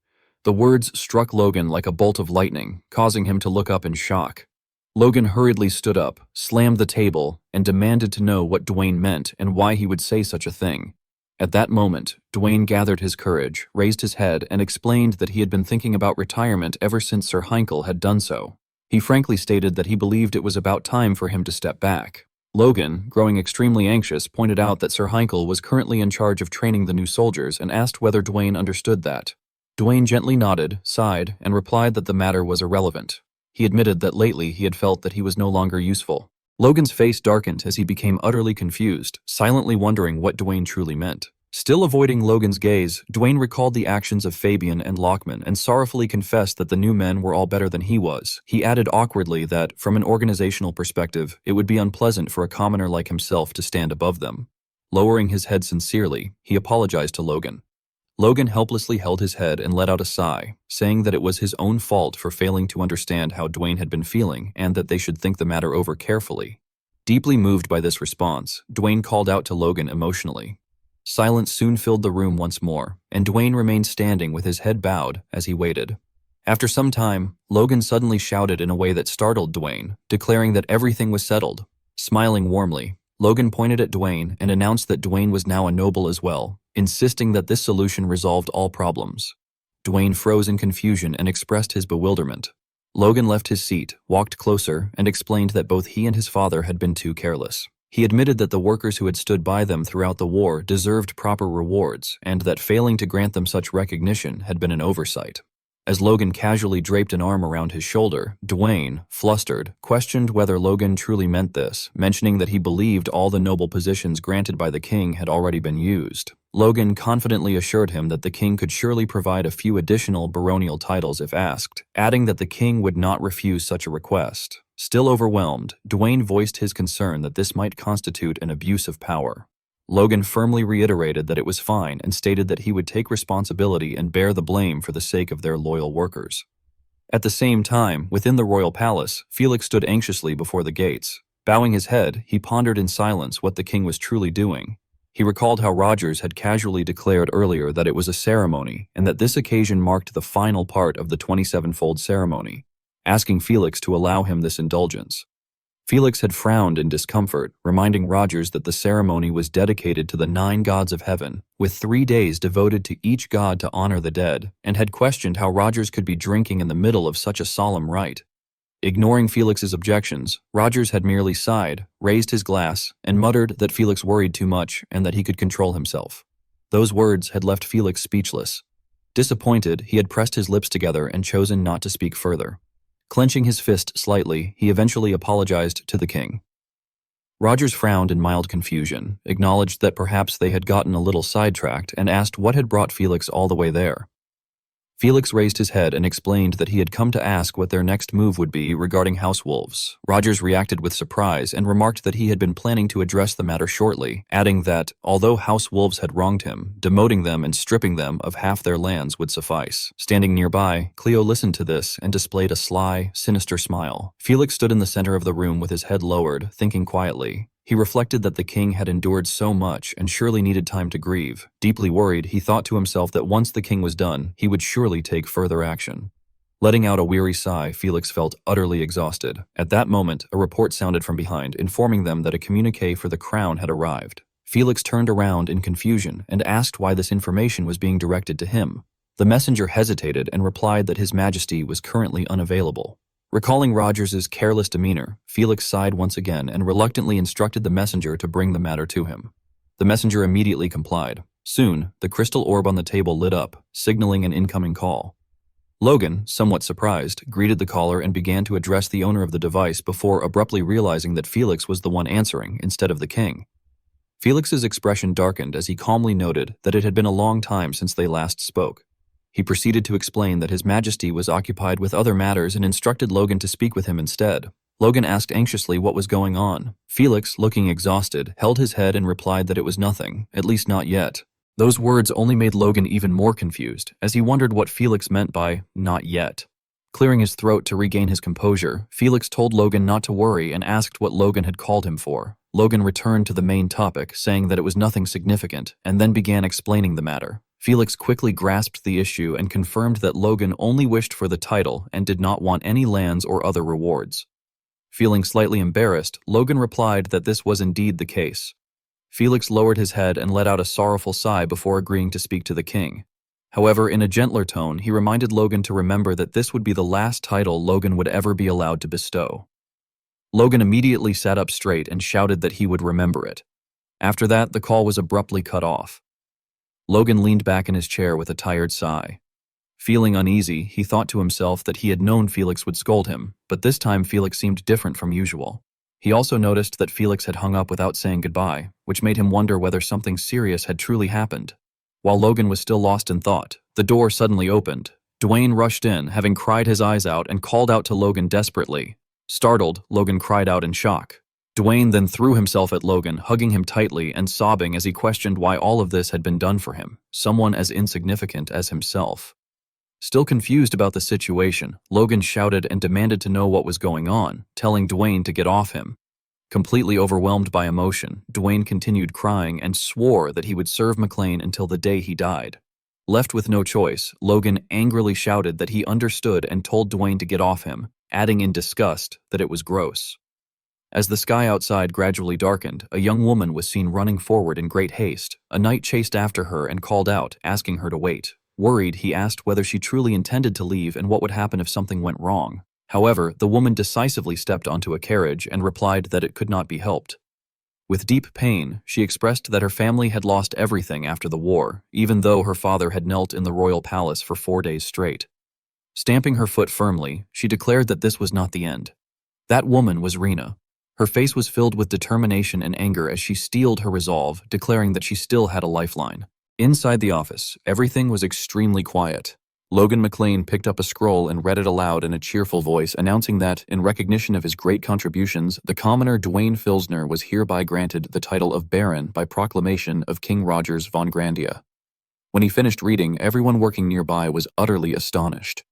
The words struck Logan like a bolt of lightning, causing him to look up in shock. Logan hurriedly stood up, slammed the table, and demanded to know what Dwayne meant and why he would say such a thing. At that moment, Dwayne gathered his courage, raised his head, and explained that he had been thinking about retirement ever since Sir Heinkel had done so. He frankly stated that he believed it was about time for him to step back. Logan, growing extremely anxious, pointed out that Sir Heinkel was currently in charge of training the new soldiers and asked whether Dwayne understood that. Dwayne gently nodded, sighed, and replied that the matter was irrelevant. He admitted that lately he had felt that he was no longer useful. Logan's face darkened as he became utterly confused, silently wondering what Dwayne truly meant. Still avoiding Logan's gaze, Dwayne recalled the actions of Fabian and Lockman and sorrowfully confessed that the new men were all better than he was. He added awkwardly that, from an organizational perspective, it would be unpleasant for a commoner like himself to stand above them. Lowering his head sincerely, he apologized to Logan. Logan helplessly held his head and let out a sigh, saying that it was his own fault for failing to understand how Dwayne had been feeling and that they should think the matter over carefully. Deeply moved by this response, Dwayne called out to Logan emotionally. Silence soon filled the room once more, and Dwayne remained standing with his head bowed as he waited. After some time, Logan suddenly shouted in a way that startled Dwayne, declaring that everything was settled. Smiling warmly, Logan pointed at Dwayne and announced that Dwayne was now a noble as well, insisting that this solution resolved all problems. Dwayne froze in confusion and expressed his bewilderment. Logan left his seat, walked closer, and explained that both he and his father had been too careless. He admitted that the workers who had stood by them throughout the war deserved proper rewards, and that failing to grant them such recognition had been an oversight. As Logan casually draped an arm around his shoulder, Dwayne, flustered, questioned whether Logan truly meant this, mentioning that he believed all the noble positions granted by the king had already been used. Logan confidently assured him that the king could surely provide a few additional baronial titles if asked, adding that the king would not refuse such a request. Still overwhelmed, Dwayne voiced his concern that this might constitute an abuse of power. Logan firmly reiterated that it was fine and stated that he would take responsibility and bear the blame for the sake of their loyal workers. At the same time, within the royal palace, Felix stood anxiously before the gates. Bowing his head, he pondered in silence what the king was truly doing. He recalled how Rogers had casually declared earlier that it was a ceremony and that this occasion marked the final part of the 27-fold ceremony, asking Felix to allow him this indulgence. Felix had frowned in discomfort, reminding Rogers that the ceremony was dedicated to the 9 gods of heaven, with 3 days devoted to each god to honor the dead, and had questioned how Rogers could be drinking in the middle of such a solemn rite. Ignoring Felix's objections, Rogers had merely sighed, raised his glass, and muttered that Felix worried too much and that he could control himself. Those words had left Felix speechless. Disappointed, he had pressed his lips together and chosen not to speak further. Clenching his fist slightly, he eventually apologized to the king. Rogers frowned in mild confusion, acknowledged that perhaps they had gotten a little sidetracked, and asked what had brought Felix all the way there. Felix raised his head and explained that he had come to ask what their next move would be regarding house wolves. Rogers reacted with surprise and remarked that he had been planning to address the matter shortly, adding that, although house wolves had wronged him, demoting them and stripping them of half their lands would suffice. Standing nearby, Cleo listened to this and displayed a sly, sinister smile. Felix stood in the center of the room with his head lowered, thinking quietly. He reflected that the king had endured so much and surely needed time to grieve. Deeply worried, he thought to himself that once the king was done, he would surely take further action. Letting out a weary sigh, Felix felt utterly exhausted. At that moment, a report sounded from behind, informing them that a communique for the crown had arrived. Felix turned around in confusion and asked why this information was being directed to him. The messenger hesitated and replied that His Majesty was currently unavailable. Recalling Rogers's careless demeanor, Felix sighed once again and reluctantly instructed the messenger to bring the matter to him. The messenger immediately complied. Soon, the crystal orb on the table lit up, signaling an incoming call. Logan, somewhat surprised, greeted the caller and began to address the owner of the device before abruptly realizing that Felix was the one answering instead of the king. Felix's expression darkened as he calmly noted that it had been a long time since they last spoke. He proceeded to explain that His Majesty was occupied with other matters and instructed Logan to speak with him instead. Logan asked anxiously what was going on. Felix, looking exhausted, held his head and replied that it was nothing, at least not yet. Those words only made Logan even more confused, as he wondered what Felix meant by not yet. Clearing his throat to regain his composure, Felix told Logan not to worry and asked what Logan had called him for. Logan returned to the main topic, saying that it was nothing significant, and then began explaining the matter. Felix quickly grasped the issue and confirmed that Logan only wished for the title and did not want any lands or other rewards. Feeling slightly embarrassed, Logan replied that this was indeed the case. Felix lowered his head and let out a sorrowful sigh before agreeing to speak to the king. However, in a gentler tone, he reminded Logan to remember that this would be the last title Logan would ever be allowed to bestow. Logan immediately sat up straight and shouted that he would remember it. After that, the call was abruptly cut off. Logan leaned back in his chair with a tired sigh. Feeling uneasy, he thought to himself that he had known Felix would scold him, but this time Felix seemed different from usual. He also noticed that Felix had hung up without saying goodbye, which made him wonder whether something serious had truly happened. While Logan was still lost in thought, the door suddenly opened. Dwayne rushed in, having cried his eyes out, and called out to Logan desperately. Startled, Logan cried out in shock. Dwayne then threw himself at Logan, hugging him tightly and sobbing as he questioned why all of this had been done for him, someone as insignificant as himself. Still confused about the situation, Logan shouted and demanded to know what was going on, telling Dwayne to get off him. Completely overwhelmed by emotion, Dwayne continued crying and swore that he would serve McLean until the day he died. Left with no choice, Logan angrily shouted that he understood and told Dwayne to get off him, adding in disgust that it was gross. As the sky outside gradually darkened, a young woman was seen running forward in great haste. A knight chased after her and called out, asking her to wait. Worried, he asked whether she truly intended to leave and what would happen if something went wrong. However, the woman decisively stepped onto a carriage and replied that it could not be helped. With deep pain, she expressed that her family had lost everything after the war, even though her father had knelt in the royal palace for 4 days straight. Stamping her foot firmly, she declared that this was not the end. That woman was Rena. Her face was filled with determination and anger as she steeled her resolve, declaring that she still had a lifeline. Inside the office, everything was extremely quiet. Logan McLean picked up a scroll and read it aloud in a cheerful voice, announcing that, in recognition of his great contributions, the commoner Dwayne Filsner was hereby granted the title of Baron by proclamation of King Rogers von Grandia. When he finished reading, everyone working nearby was utterly astonished.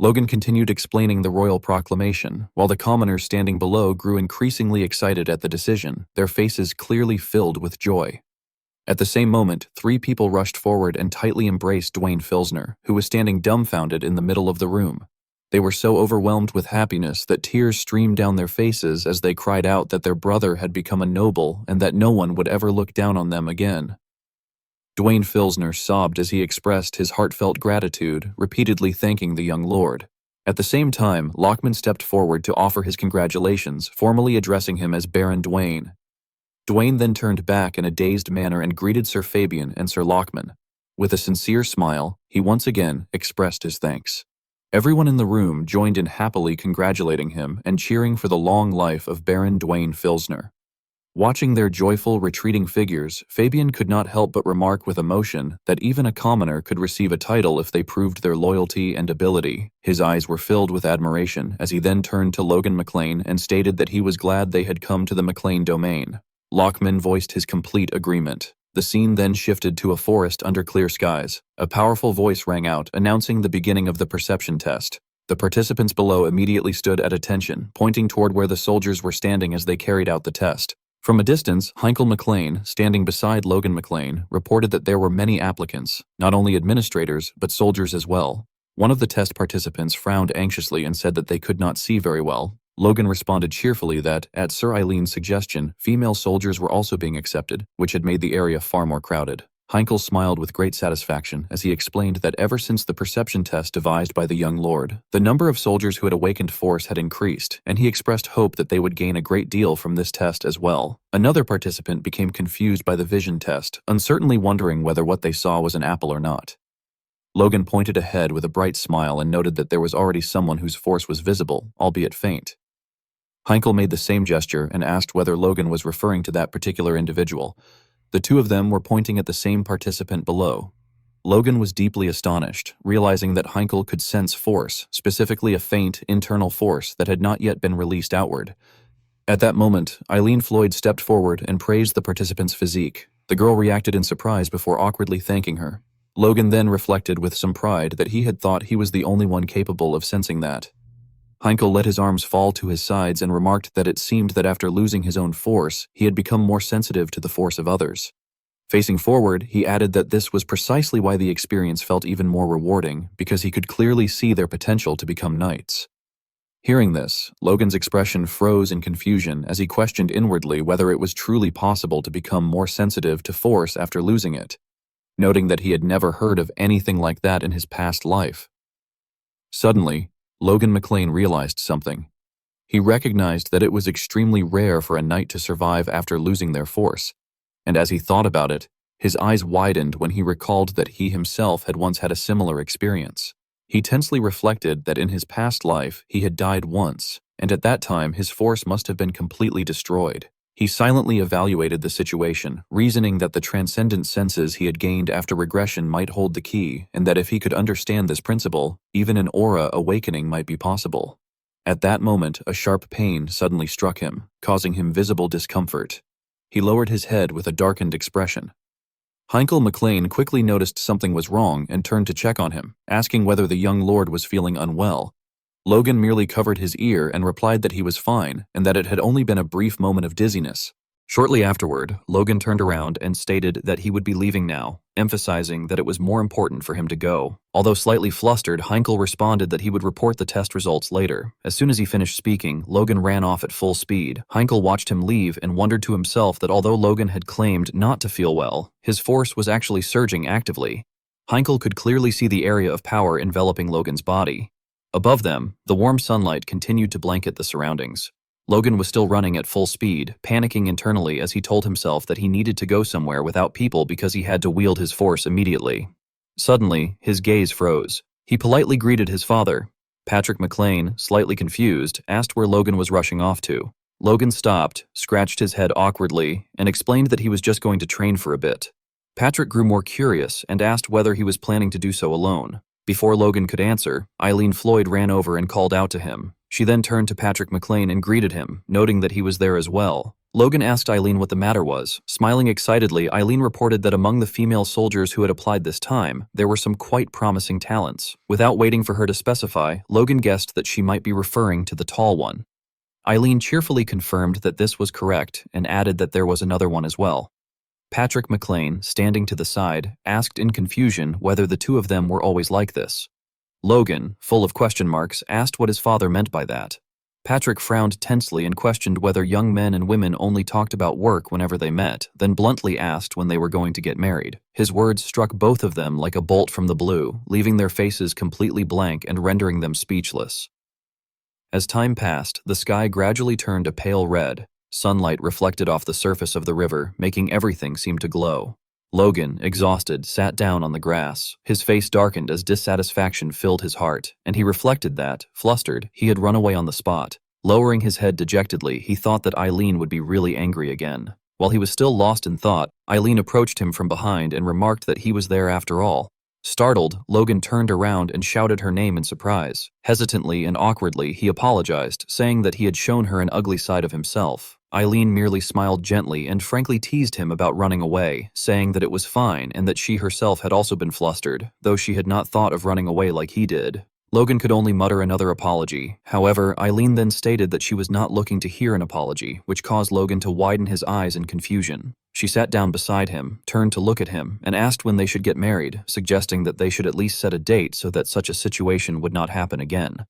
Logan continued explaining the royal proclamation, while the commoners standing below grew increasingly excited at the decision, their faces clearly filled with joy. At the same moment, 3 people rushed forward and tightly embraced Dwayne Filsner, who was standing dumbfounded in the middle of the room. They were so overwhelmed with happiness that tears streamed down their faces as they cried out that their brother had become a noble and that no one would ever look down on them again. Dwayne Filsner sobbed as he expressed his heartfelt gratitude, repeatedly thanking the young lord. At the same time, Lockman stepped forward to offer his congratulations, formally addressing him as Baron Dwayne. Dwayne then turned back in a dazed manner and greeted Sir Fabian and Sir Lockman. With a sincere smile, he once again expressed his thanks. Everyone in the room joined in happily congratulating him and cheering for the long life of Baron Dwayne Filsner. Watching their joyful, retreating figures, Fabian could not help but remark with emotion that even a commoner could receive a title if they proved their loyalty and ability. His eyes were filled with admiration as he then turned to Logan McLean and stated that he was glad they had come to the McLean domain. Lockman voiced his complete agreement. The scene then shifted to a forest under clear skies. A powerful voice rang out, announcing the beginning of the perception test. The participants below immediately stood at attention, pointing toward where the soldiers were standing as they carried out the test. From a distance, Heinkel McLean, standing beside Logan McLean, reported that there were many applicants, not only administrators, but soldiers as well. One of the test participants frowned anxiously and said that they could not see very well. Logan responded cheerfully that, at Sir Eileen's suggestion, female soldiers were also being accepted, which had made the area far more crowded. Heinkel smiled with great satisfaction as he explained that ever since the perception test devised by the young lord, the number of soldiers who had awakened force had increased, and he expressed hope that they would gain a great deal from this test as well. Another participant became confused by the vision test, uncertainly wondering whether what they saw was an apple or not. Logan pointed ahead with a bright smile and noted that there was already someone whose force was visible, albeit faint. Heinkel made the same gesture and asked whether Logan was referring to that particular individual. The two of them were pointing at the same participant below. Logan was deeply astonished, realizing that Heinkel could sense force, specifically a faint, internal force that had not yet been released outward. At that moment, Eileen Floyd stepped forward and praised the participant's physique. The girl reacted in surprise before awkwardly thanking her. Logan then reflected with some pride that he had thought he was the only one capable of sensing that. Heinkel let his arms fall to his sides and remarked that it seemed that after losing his own force, he had become more sensitive to the force of others. Facing forward, he added that this was precisely why the experience felt even more rewarding, because he could clearly see their potential to become knights. Hearing this, Logan's expression froze in confusion as he questioned inwardly whether it was truly possible to become more sensitive to force after losing it, noting that he had never heard of anything like that in his past life. Suddenly, Logan McLean realized something. He recognized that it was extremely rare for a knight to survive after losing their force, and as he thought about it, his eyes widened when he recalled that he himself had once had a similar experience. He tensely reflected that in his past life he had died once, and at that time his force must have been completely destroyed. He silently evaluated the situation, reasoning that the transcendent senses he had gained after regression might hold the key, and that if he could understand this principle, even an aura awakening might be possible. At that moment, a sharp pain suddenly struck him, causing him visible discomfort. He lowered his head with a darkened expression. Heinkel McLean quickly noticed something was wrong and turned to check on him, asking whether the young lord was feeling unwell. Logan merely covered his ear and replied that he was fine and that it had only been a brief moment of dizziness. Shortly afterward, Logan turned around and stated that he would be leaving now, emphasizing that it was more important for him to go. Although slightly flustered, Heinkel responded that he would report the test results later. As soon as he finished speaking, Logan ran off at full speed. Heinkel watched him leave and wondered to himself that although Logan had claimed not to feel well, his force was actually surging actively. Heinkel could clearly see the area of power enveloping Logan's body. Above them, the warm sunlight continued to blanket the surroundings. Logan was still running at full speed, panicking internally as he told himself that he needed to go somewhere without people because he had to wield his force immediately. Suddenly, his gaze froze. He politely greeted his father. Patrick McLean, slightly confused, asked where Logan was rushing off to. Logan stopped, scratched his head awkwardly, and explained that he was just going to train for a bit. Patrick grew more curious and asked whether he was planning to do so alone. Before Logan could answer, Eileen Floyd ran over and called out to him. She then turned to Patrick McLean and greeted him, noting that he was there as well. Logan asked Eileen what the matter was. Smiling excitedly, Eileen reported that among the female soldiers who had applied this time, there were some quite promising talents. Without waiting for her to specify, Logan guessed that she might be referring to the tall one. Eileen cheerfully confirmed that this was correct and added that there was another one as well. Patrick McLean, standing to the side, asked in confusion whether the two of them were always like this. Logan, full of question marks, asked what his father meant by that. Patrick frowned tensely and questioned whether young men and women only talked about work whenever they met, then bluntly asked when they were going to get married. His words struck both of them like a bolt from the blue, leaving their faces completely blank and rendering them speechless. As time passed, the sky gradually turned a pale red. Sunlight reflected off the surface of the river, making everything seem to glow. Logan, exhausted, sat down on the grass. His face darkened as dissatisfaction filled his heart, and he reflected that, flustered, he had run away on the spot. Lowering his head dejectedly, he thought that Eileen would be really angry again. While he was still lost in thought, Eileen approached him from behind and remarked that he was there after all. Startled, Logan turned around and shouted her name in surprise. Hesitantly and awkwardly, he apologized, saying that he had shown her an ugly side of himself. Eileen merely smiled gently and frankly teased him about running away, saying that it was fine and that she herself had also been flustered, though she had not thought of running away like he did. Logan could only mutter another apology. However, Eileen then stated that she was not looking to hear an apology, which caused Logan to widen his eyes in confusion. She sat down beside him, turned to look at him, and asked when they should get married, suggesting that they should at least set a date so that such a situation would not happen again.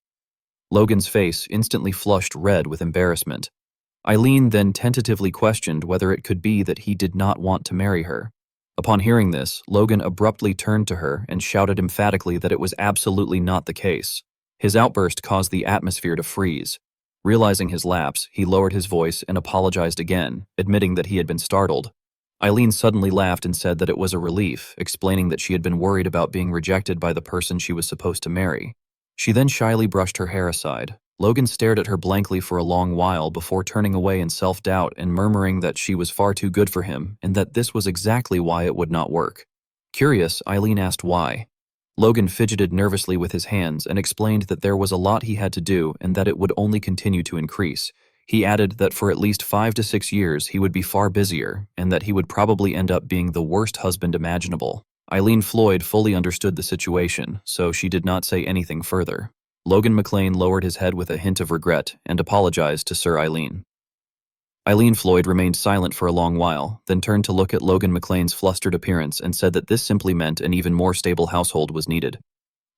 Logan's face instantly flushed red with embarrassment. Eileen then tentatively questioned whether it could be that he did not want to marry her. Upon hearing this, Logan abruptly turned to her and shouted emphatically that it was absolutely not the case. His outburst caused the atmosphere to freeze. Realizing his lapse, he lowered his voice and apologized again, admitting that he had been startled. Eileen suddenly laughed and said that it was a relief, explaining that she had been worried about being rejected by the person she was supposed to marry. She then shyly brushed her hair aside. Logan stared at her blankly for a long while before turning away in self-doubt and murmuring that she was far too good for him and that this was exactly why it would not work. Curious, Eileen asked why. Logan fidgeted nervously with his hands and explained that there was a lot he had to do and that it would only continue to increase. He added that for at least 5 to 6 years he would be far busier and that he would probably end up being the worst husband imaginable. Eileen Floyd fully understood the situation, so she did not say anything further. Logan McLean lowered his head with a hint of regret and apologized to Sir Eileen. Eileen Floyd remained silent for a long while, then turned to look at Logan McLean's flustered appearance and said that this simply meant an even more stable household was needed.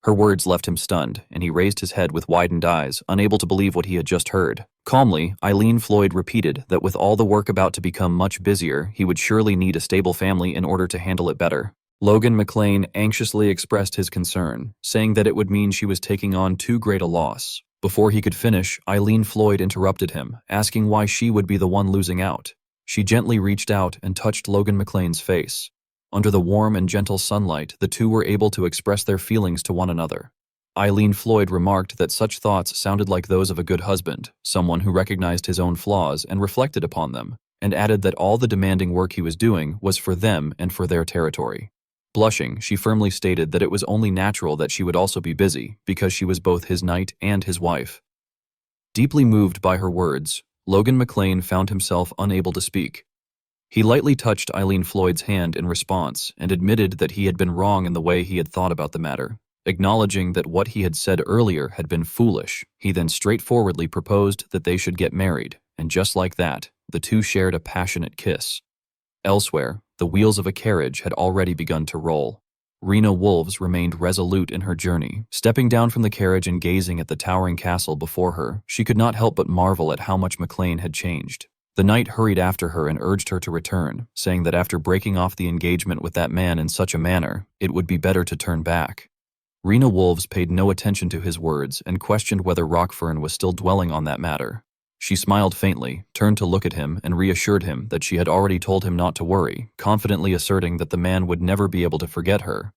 Her words left him stunned, and he raised his head with widened eyes, unable to believe what he had just heard. Calmly, Eileen Floyd repeated that with all the work about to become much busier, he would surely need a stable family in order to handle it better. Logan McLean anxiously expressed his concern, saying that it would mean she was taking on too great a loss. Before he could finish, Eileen Floyd interrupted him, asking why she would be the one losing out. She gently reached out and touched Logan McLean's face. Under the warm and gentle sunlight, the two were able to express their feelings to one another. Eileen Floyd remarked that such thoughts sounded like those of a good husband, someone who recognized his own flaws and reflected upon them, and added that all the demanding work he was doing was for them and for their territory. Blushing, she firmly stated that it was only natural that she would also be busy, because she was both his knight and his wife. Deeply moved by her words, Logan McLean found himself unable to speak. He lightly touched Eileen Floyd's hand in response and admitted that he had been wrong in the way he had thought about the matter. Acknowledging that what he had said earlier had been foolish, he then straightforwardly proposed that they should get married, and just like that, the two shared a passionate kiss. Elsewhere, the wheels of a carriage had already begun to roll. Rena Wolves remained resolute in her journey. Stepping down from the carriage and gazing at the towering castle before her, she could not help but marvel at how much McLean had changed. The knight hurried after her and urged her to return, saying that after breaking off the engagement with that man in such a manner, it would be better to turn back. Rena Wolves paid no attention to his words and questioned whether Rockfern was still dwelling on that matter. She smiled faintly, turned to look at him, and reassured him that she had already told him not to worry, confidently asserting that the man would never be able to forget her.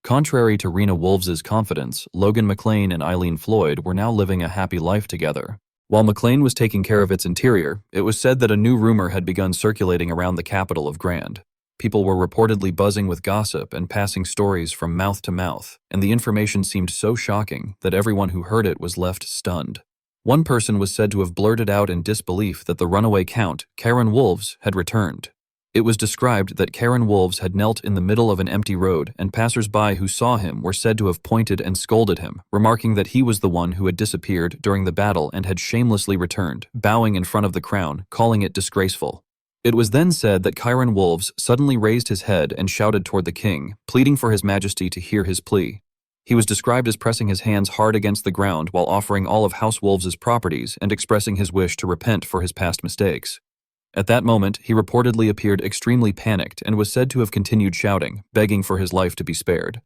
Contrary to Rena Wolves' confidence, Logan McLean and Eileen Floyd were now living a happy life together. While McLean was taking care of its interior, it was said that a new rumor had begun circulating around the capital of Grand. People were reportedly buzzing with gossip and passing stories from mouth to mouth, and the information seemed so shocking that everyone who heard it was left stunned. One person was said to have blurted out in disbelief that the runaway count, Karen Wolves, had returned. It was described that Karen Wolves had knelt in the middle of an empty road, and passers-by who saw him were said to have pointed and scolded him, remarking that he was the one who had disappeared during the battle and had shamelessly returned, bowing in front of the crown, calling it disgraceful. It was then said that Karen Wolves suddenly raised his head and shouted toward the king, pleading for his majesty to hear his plea. He was described as pressing his hands hard against the ground while offering all of House Wolves' properties and expressing his wish to repent for his past mistakes. At that moment, he reportedly appeared extremely panicked and was said to have continued shouting, begging for his life to be spared.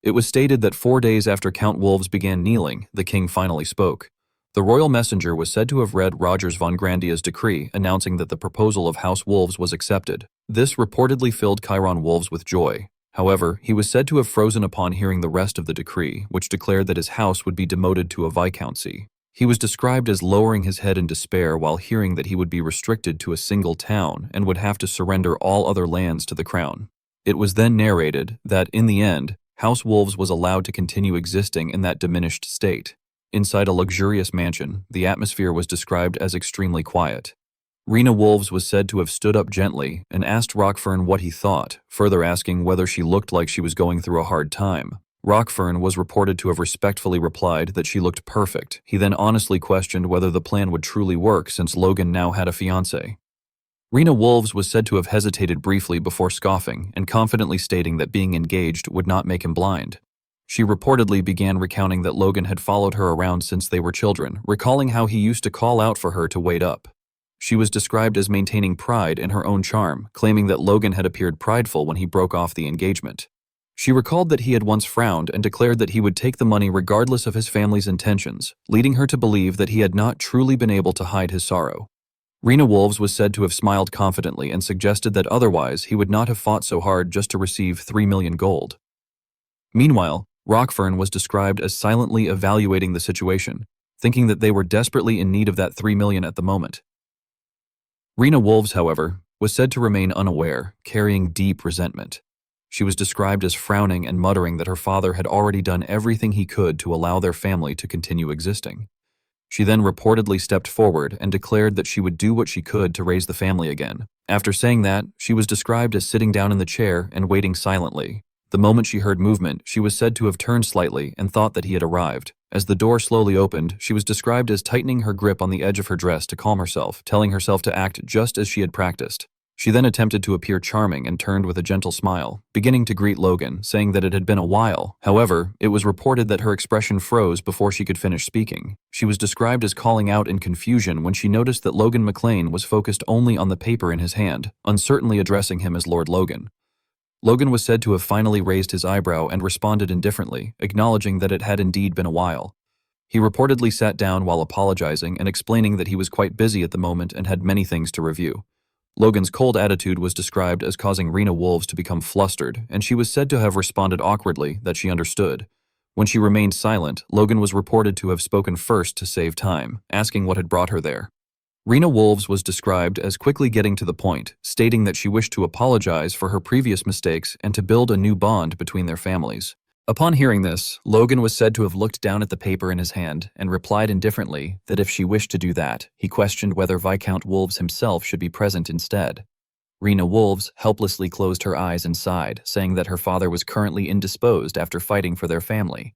It was stated that 4 days after Count Wolves began kneeling, the king finally spoke. The royal messenger was said to have read Rogers von Grandia's decree announcing that the proposal of House Wolves was accepted. This reportedly filled Chiron Wolves with joy. However, he was said to have frozen upon hearing the rest of the decree, which declared that his house would be demoted to a viscountcy. He was described as lowering his head in despair while hearing that he would be restricted to a single town and would have to surrender all other lands to the crown. It was then narrated that, in the end, House Wolves was allowed to continue existing in that diminished state. Inside a luxurious mansion, the atmosphere was described as extremely quiet. Rena Wolves was said to have stood up gently and asked Rockfern what he thought, further asking whether she looked like she was going through a hard time. Rockfern was reported to have respectfully replied that she looked perfect. He then honestly questioned whether the plan would truly work since Logan now had a fiancé. Rena Wolves was said to have hesitated briefly before scoffing and confidently stating that being engaged would not make him blind. She reportedly began recounting that Logan had followed her around since they were children, recalling how he used to call out for her to wait up. She was described as maintaining pride in her own charm, claiming that Logan had appeared prideful when he broke off the engagement. She recalled that he had once frowned and declared that he would take the money regardless of his family's intentions, leading her to believe that he had not truly been able to hide his sorrow. Rena Wolves was said to have smiled confidently and suggested that otherwise he would not have fought so hard just to receive 3 million gold. Meanwhile, Rockfern was described as silently evaluating the situation, thinking that they were desperately in need of that 3 million at the moment. Rena Wolves, however, was said to remain unaware, carrying deep resentment. She was described as frowning and muttering that her father had already done everything he could to allow their family to continue existing. She then reportedly stepped forward and declared that she would do what she could to raise the family again. After saying that, she was described as sitting down in the chair and waiting silently. The moment she heard movement, she was said to have turned slightly and thought that he had arrived. As the door slowly opened, she was described as tightening her grip on the edge of her dress to calm herself, telling herself to act just as she had practiced. She then attempted to appear charming and turned with a gentle smile, beginning to greet Logan, saying that it had been a while. However, it was reported that her expression froze before she could finish speaking. She was described as calling out in confusion when she noticed that Logan McLean was focused only on the paper in his hand, uncertainly addressing him as Lord Logan. Logan was said to have finally raised his eyebrow and responded indifferently, acknowledging that it had indeed been a while. He reportedly sat down while apologizing and explaining that he was quite busy at the moment and had many things to review. Logan's cold attitude was described as causing Rena Wolves to become flustered, and she was said to have responded awkwardly that she understood. When she remained silent, Logan was reported to have spoken first to save time, asking what had brought her there. Rena Wolves was described as quickly getting to the point, stating that she wished to apologize for her previous mistakes and to build a new bond between their families. Upon hearing this, Logan was said to have looked down at the paper in his hand and replied indifferently that if she wished to do that, he questioned whether Viscount Wolves himself should be present instead. Rena Wolves helplessly closed her eyes and sighed, saying that her father was currently indisposed after fighting for their family.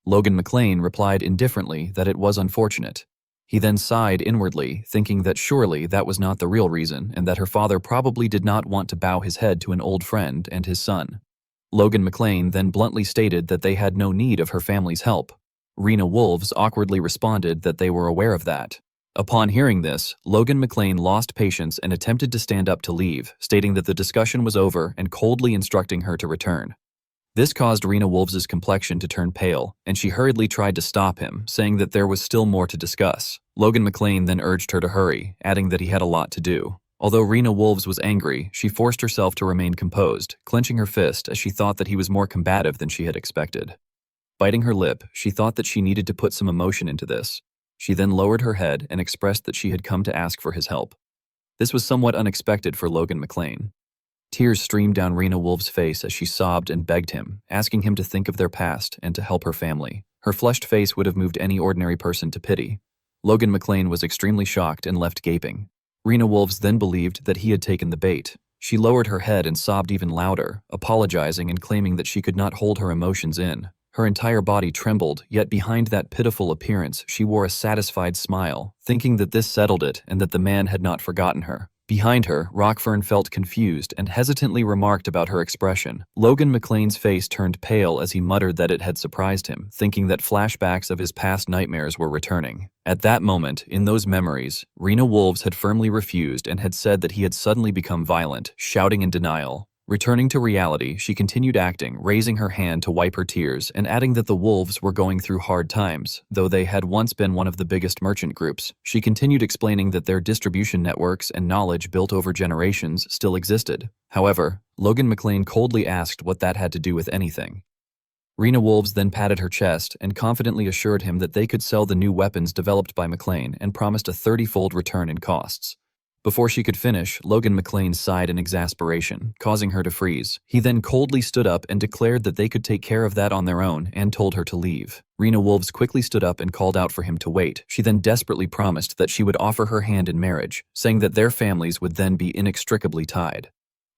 Logan McLean replied indifferently that it was unfortunate. He then sighed inwardly, thinking that surely that was not the real reason and that her father probably did not want to bow his head to an old friend and his son. Logan McLean then bluntly stated that they had no need of her family's help. Rena Wolves awkwardly responded that they were aware of that. Upon hearing this, Logan McLean lost patience and attempted to stand up to leave, stating that the discussion was over and coldly instructing her to return. This caused Rena Wolves' complexion to turn pale, and she hurriedly tried to stop him, saying that there was still more to discuss. Logan McLean then urged her to hurry, adding that he had a lot to do. Although Rena Wolves was angry, she forced herself to remain composed, clenching her fist as she thought that he was more combative than she had expected. Biting her lip, she thought that she needed to put some emotion into this. She then lowered her head and expressed that she had come to ask for his help. This was somewhat unexpected for Logan McLean. Tears streamed down Rena Wolves' face as she sobbed and begged him, asking him to think of their past and to help her family. Her flushed face would have moved any ordinary person to pity. Logan McLean was extremely shocked and left gaping. Rena Wolves then believed that he had taken the bait. She lowered her head and sobbed even louder, apologizing and claiming that she could not hold her emotions in. Her entire body trembled, yet behind that pitiful appearance she wore a satisfied smile, thinking that this settled it and that the man had not forgotten her. Behind her, Rockfern felt confused and hesitantly remarked about her expression. Logan McLean's face turned pale as he muttered that it had surprised him, thinking that flashbacks of his past nightmares were returning. At that moment, in those memories, Rena Wolves had firmly refused and had said that he had suddenly become violent, shouting in denial. Returning to reality, she continued acting, raising her hand to wipe her tears and adding that the wolves were going through hard times. Though they had once been one of the biggest merchant groups, she continued explaining that their distribution networks and knowledge built over generations still existed. However, Logan McLean coldly asked what that had to do with anything. Rena Wolves then patted her chest and confidently assured him that they could sell the new weapons developed by McLean and promised a 30-fold return in costs. Before she could finish, Logan McLean sighed in exasperation, causing her to freeze. He then coldly stood up and declared that they could take care of that on their own and told her to leave. Rena Wolves quickly stood up and called out for him to wait. She then desperately promised that she would offer her hand in marriage, saying that their families would then be inextricably tied.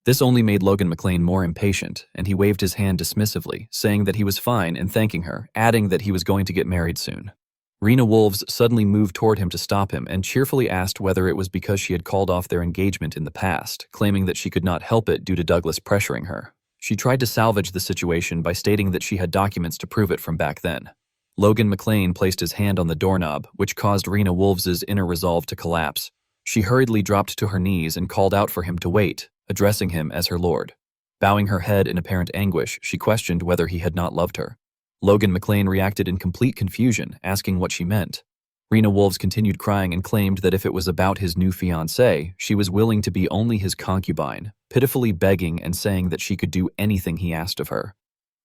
This only made Logan McLean more impatient, and he waved his hand dismissively, saying that he was fine and thanking her, adding that he was going to get married soon. Rena Wolves suddenly moved toward him to stop him and cheerfully asked whether it was because she had called off their engagement in the past, claiming that she could not help it due to Douglas pressuring her. She tried to salvage the situation by stating that she had documents to prove it from back then. Logan McLean placed his hand on the doorknob, which caused Rena Wolves' inner resolve to collapse. She hurriedly dropped to her knees and called out for him to wait, addressing him as her lord. Bowing her head in apparent anguish, she questioned whether he had not loved her. Logan McLean reacted in complete confusion, asking what she meant. Rena Wolves continued crying and claimed that if it was about his new fiancée, she was willing to be only his concubine, pitifully begging and saying that she could do anything he asked of her.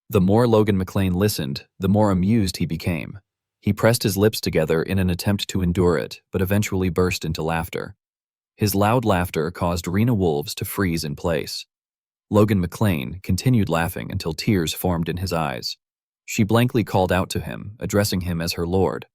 The more Logan McLean listened, the more amused he became. He pressed his lips together in an attempt to endure it, but eventually burst into laughter. His loud laughter caused Rena Wolves to freeze in place. Logan McLean continued laughing until tears formed in his eyes. She blankly called out to him, addressing him as her lord.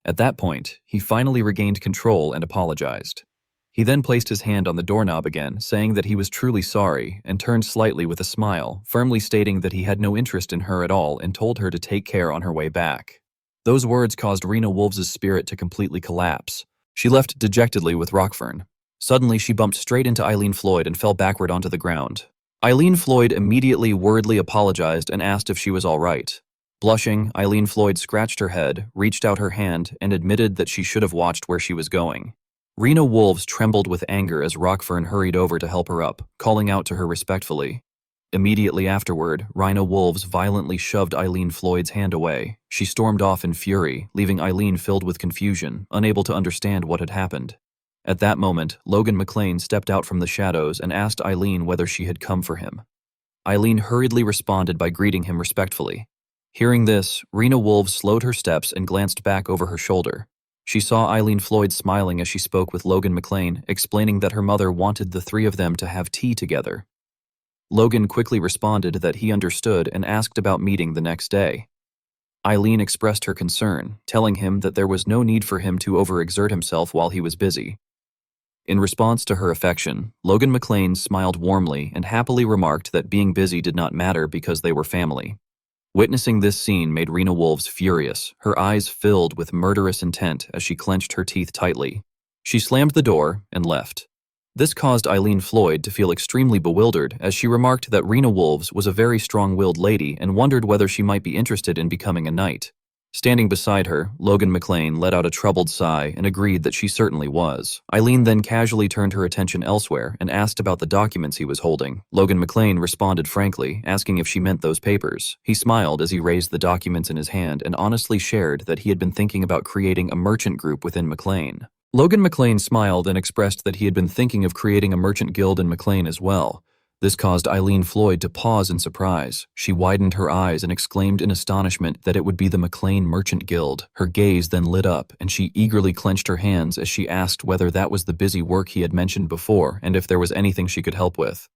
At that point, he finally regained control and apologized. He then placed his hand on the doorknob again, saying that he was truly sorry, and turned slightly with a smile, firmly stating that he had no interest in her at all and told her to take care on her way back. Those words caused Rena Wolves' spirit to completely collapse. She left dejectedly with Rockfern. Suddenly, she bumped straight into Eileen Floyd and fell backward onto the ground. Eileen Floyd immediately wordly apologized and asked if she was all right. Blushing, Eileen Floyd scratched her head, reached out her hand, and admitted that she should have watched where she was going. Rena Wolves trembled with anger as Rockfern hurried over to help her up, calling out to her respectfully. Immediately afterward, Rena Wolves violently shoved Eileen Floyd's hand away. She stormed off in fury, leaving Eileen filled with confusion, unable to understand what had happened. At that moment, Logan McLean stepped out from the shadows and asked Eileen whether she had come for him. Eileen hurriedly responded by greeting him respectfully. Hearing this, Rena Wolves slowed her steps and glanced back over her shoulder. She saw Eileen Floyd smiling as she spoke with Logan McLean, explaining that her mother wanted the three of them to have tea together. Logan quickly responded that he understood and asked about meeting the next day. Eileen expressed her concern, telling him that there was no need for him to overexert himself while he was busy. In response to her affection, Logan McLean smiled warmly and happily remarked that being busy did not matter because they were family. Witnessing this scene made Rena Wolves furious, her eyes filled with murderous intent as she clenched her teeth tightly. She slammed the door and left. This caused Eileen Floyd to feel extremely bewildered as she remarked that Rena Wolves was a very strong-willed lady and wondered whether she might be interested in becoming a knight. Standing beside her, Logan McLean let out a troubled sigh and agreed that she certainly was. Eileen then casually turned her attention elsewhere and asked about the documents he was holding. Logan McLean responded frankly, asking if she meant those papers. He smiled as he raised the documents in his hand and honestly shared that he had been thinking about creating a merchant group within McLean. Logan McLean smiled and expressed that he had been thinking of creating a merchant guild in McLean as well. This caused Eileen Floyd to pause in surprise. She widened her eyes and exclaimed in astonishment that it would be the McLean Merchant Guild. Her gaze then lit up, and she eagerly clenched her hands as she asked whether that was the busy work he had mentioned before and if there was anything she could help with.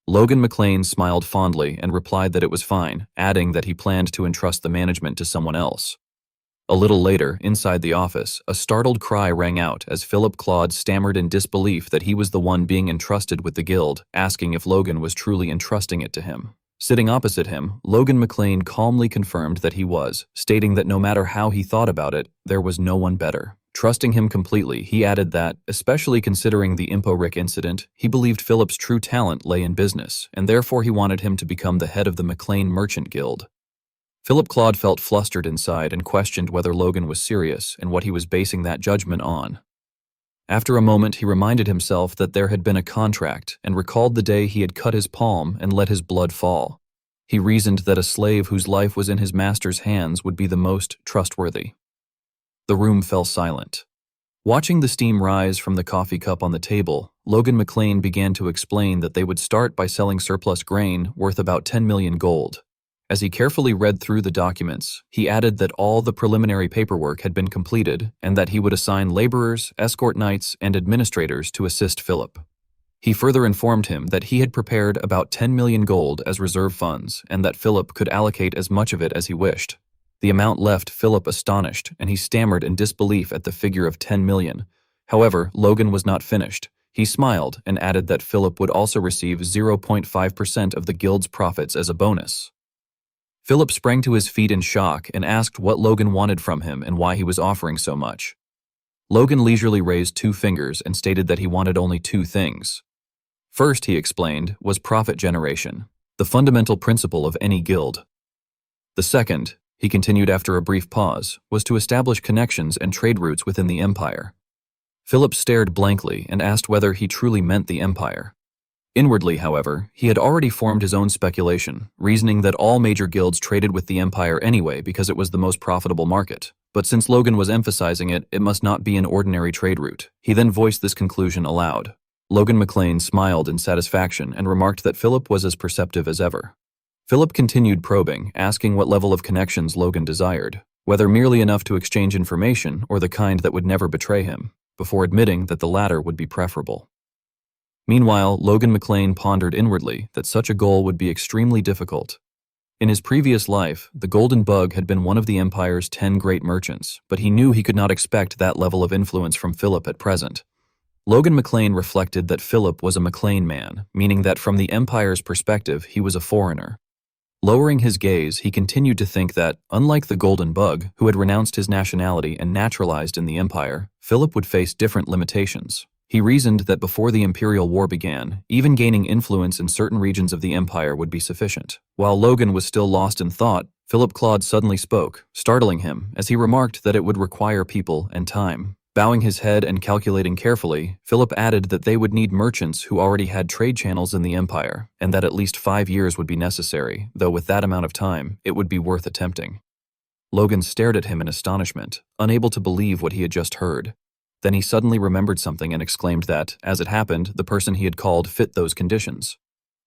Logan McLean smiled fondly and replied that it was fine, adding that he planned to entrust the management to someone else. A little later, inside the office, a startled cry rang out as Philip Claude stammered in disbelief that he was the one being entrusted with the guild, asking if Logan was truly entrusting it to him. Sitting opposite him, Logan McLean calmly confirmed that he was, stating that no matter how he thought about it, there was no one better. Trusting him completely, he added that, especially considering the Impo Rick incident, he believed Philip's true talent lay in business, and therefore he wanted him to become the head of the McLean Merchant Guild. Philip Claude felt flustered inside and questioned whether Logan was serious and what he was basing that judgment on. After a moment, he reminded himself that there had been a contract and recalled the day he had cut his palm and let his blood fall. He reasoned that a slave whose life was in his master's hands would be the most trustworthy. The room fell silent. Watching the steam rise from the coffee cup on the table, Logan McLean began to explain that they would start by selling surplus grain worth about 10 million gold. As he carefully read through the documents, he added that all the preliminary paperwork had been completed and that he would assign laborers, escort knights, and administrators to assist Philip. He further informed him that he had prepared about 10 million gold as reserve funds and that Philip could allocate as much of it as he wished. The amount left Philip astonished, and he stammered in disbelief at the figure of 10 million. However, Logan was not finished. He smiled and added that Philip would also receive 0.5% of the guild's profits as a bonus. Philip sprang to his feet in shock and asked what Logan wanted from him and why he was offering so much. Logan leisurely raised 2 fingers and stated that he wanted only 2 things. First, he explained, was profit generation, the fundamental principle of any guild. The second, he continued after a brief pause, was to establish connections and trade routes within the empire. Philip stared blankly and asked whether he truly meant the empire. Inwardly, however, he had already formed his own speculation, reasoning that all major guilds traded with the empire anyway because it was the most profitable market. But since Logan was emphasizing it, it must not be an ordinary trade route. He then voiced this conclusion aloud. Logan McLean smiled in satisfaction and remarked that Philip was as perceptive as ever. Philip continued probing, asking what level of connections Logan desired, whether merely enough to exchange information or the kind that would never betray him, before admitting that the latter would be preferable. Meanwhile, Logan McLean pondered inwardly that such a goal would be extremely difficult. In his previous life, the Golden Bug had been one of the Empire's 10 great merchants, but he knew he could not expect that level of influence from Philip at present. Logan McLean reflected that Philip was a McLean man, meaning that from the Empire's perspective, he was a foreigner. Lowering his gaze, he continued to think that, unlike the Golden Bug, who had renounced his nationality and naturalized in the Empire, Philip would face different limitations. He reasoned that before the Imperial War began, even gaining influence in certain regions of the Empire would be sufficient. While Logan was still lost in thought, Philip Claude suddenly spoke, startling him as he remarked that it would require people and time. Bowing his head and calculating carefully, Philip added that they would need merchants who already had trade channels in the Empire, and that at least 5 years would be necessary, though with that amount of time, it would be worth attempting. Logan stared at him in astonishment, unable to believe what he had just heard. Then he suddenly remembered something and exclaimed that, as it happened, the person he had called fit those conditions.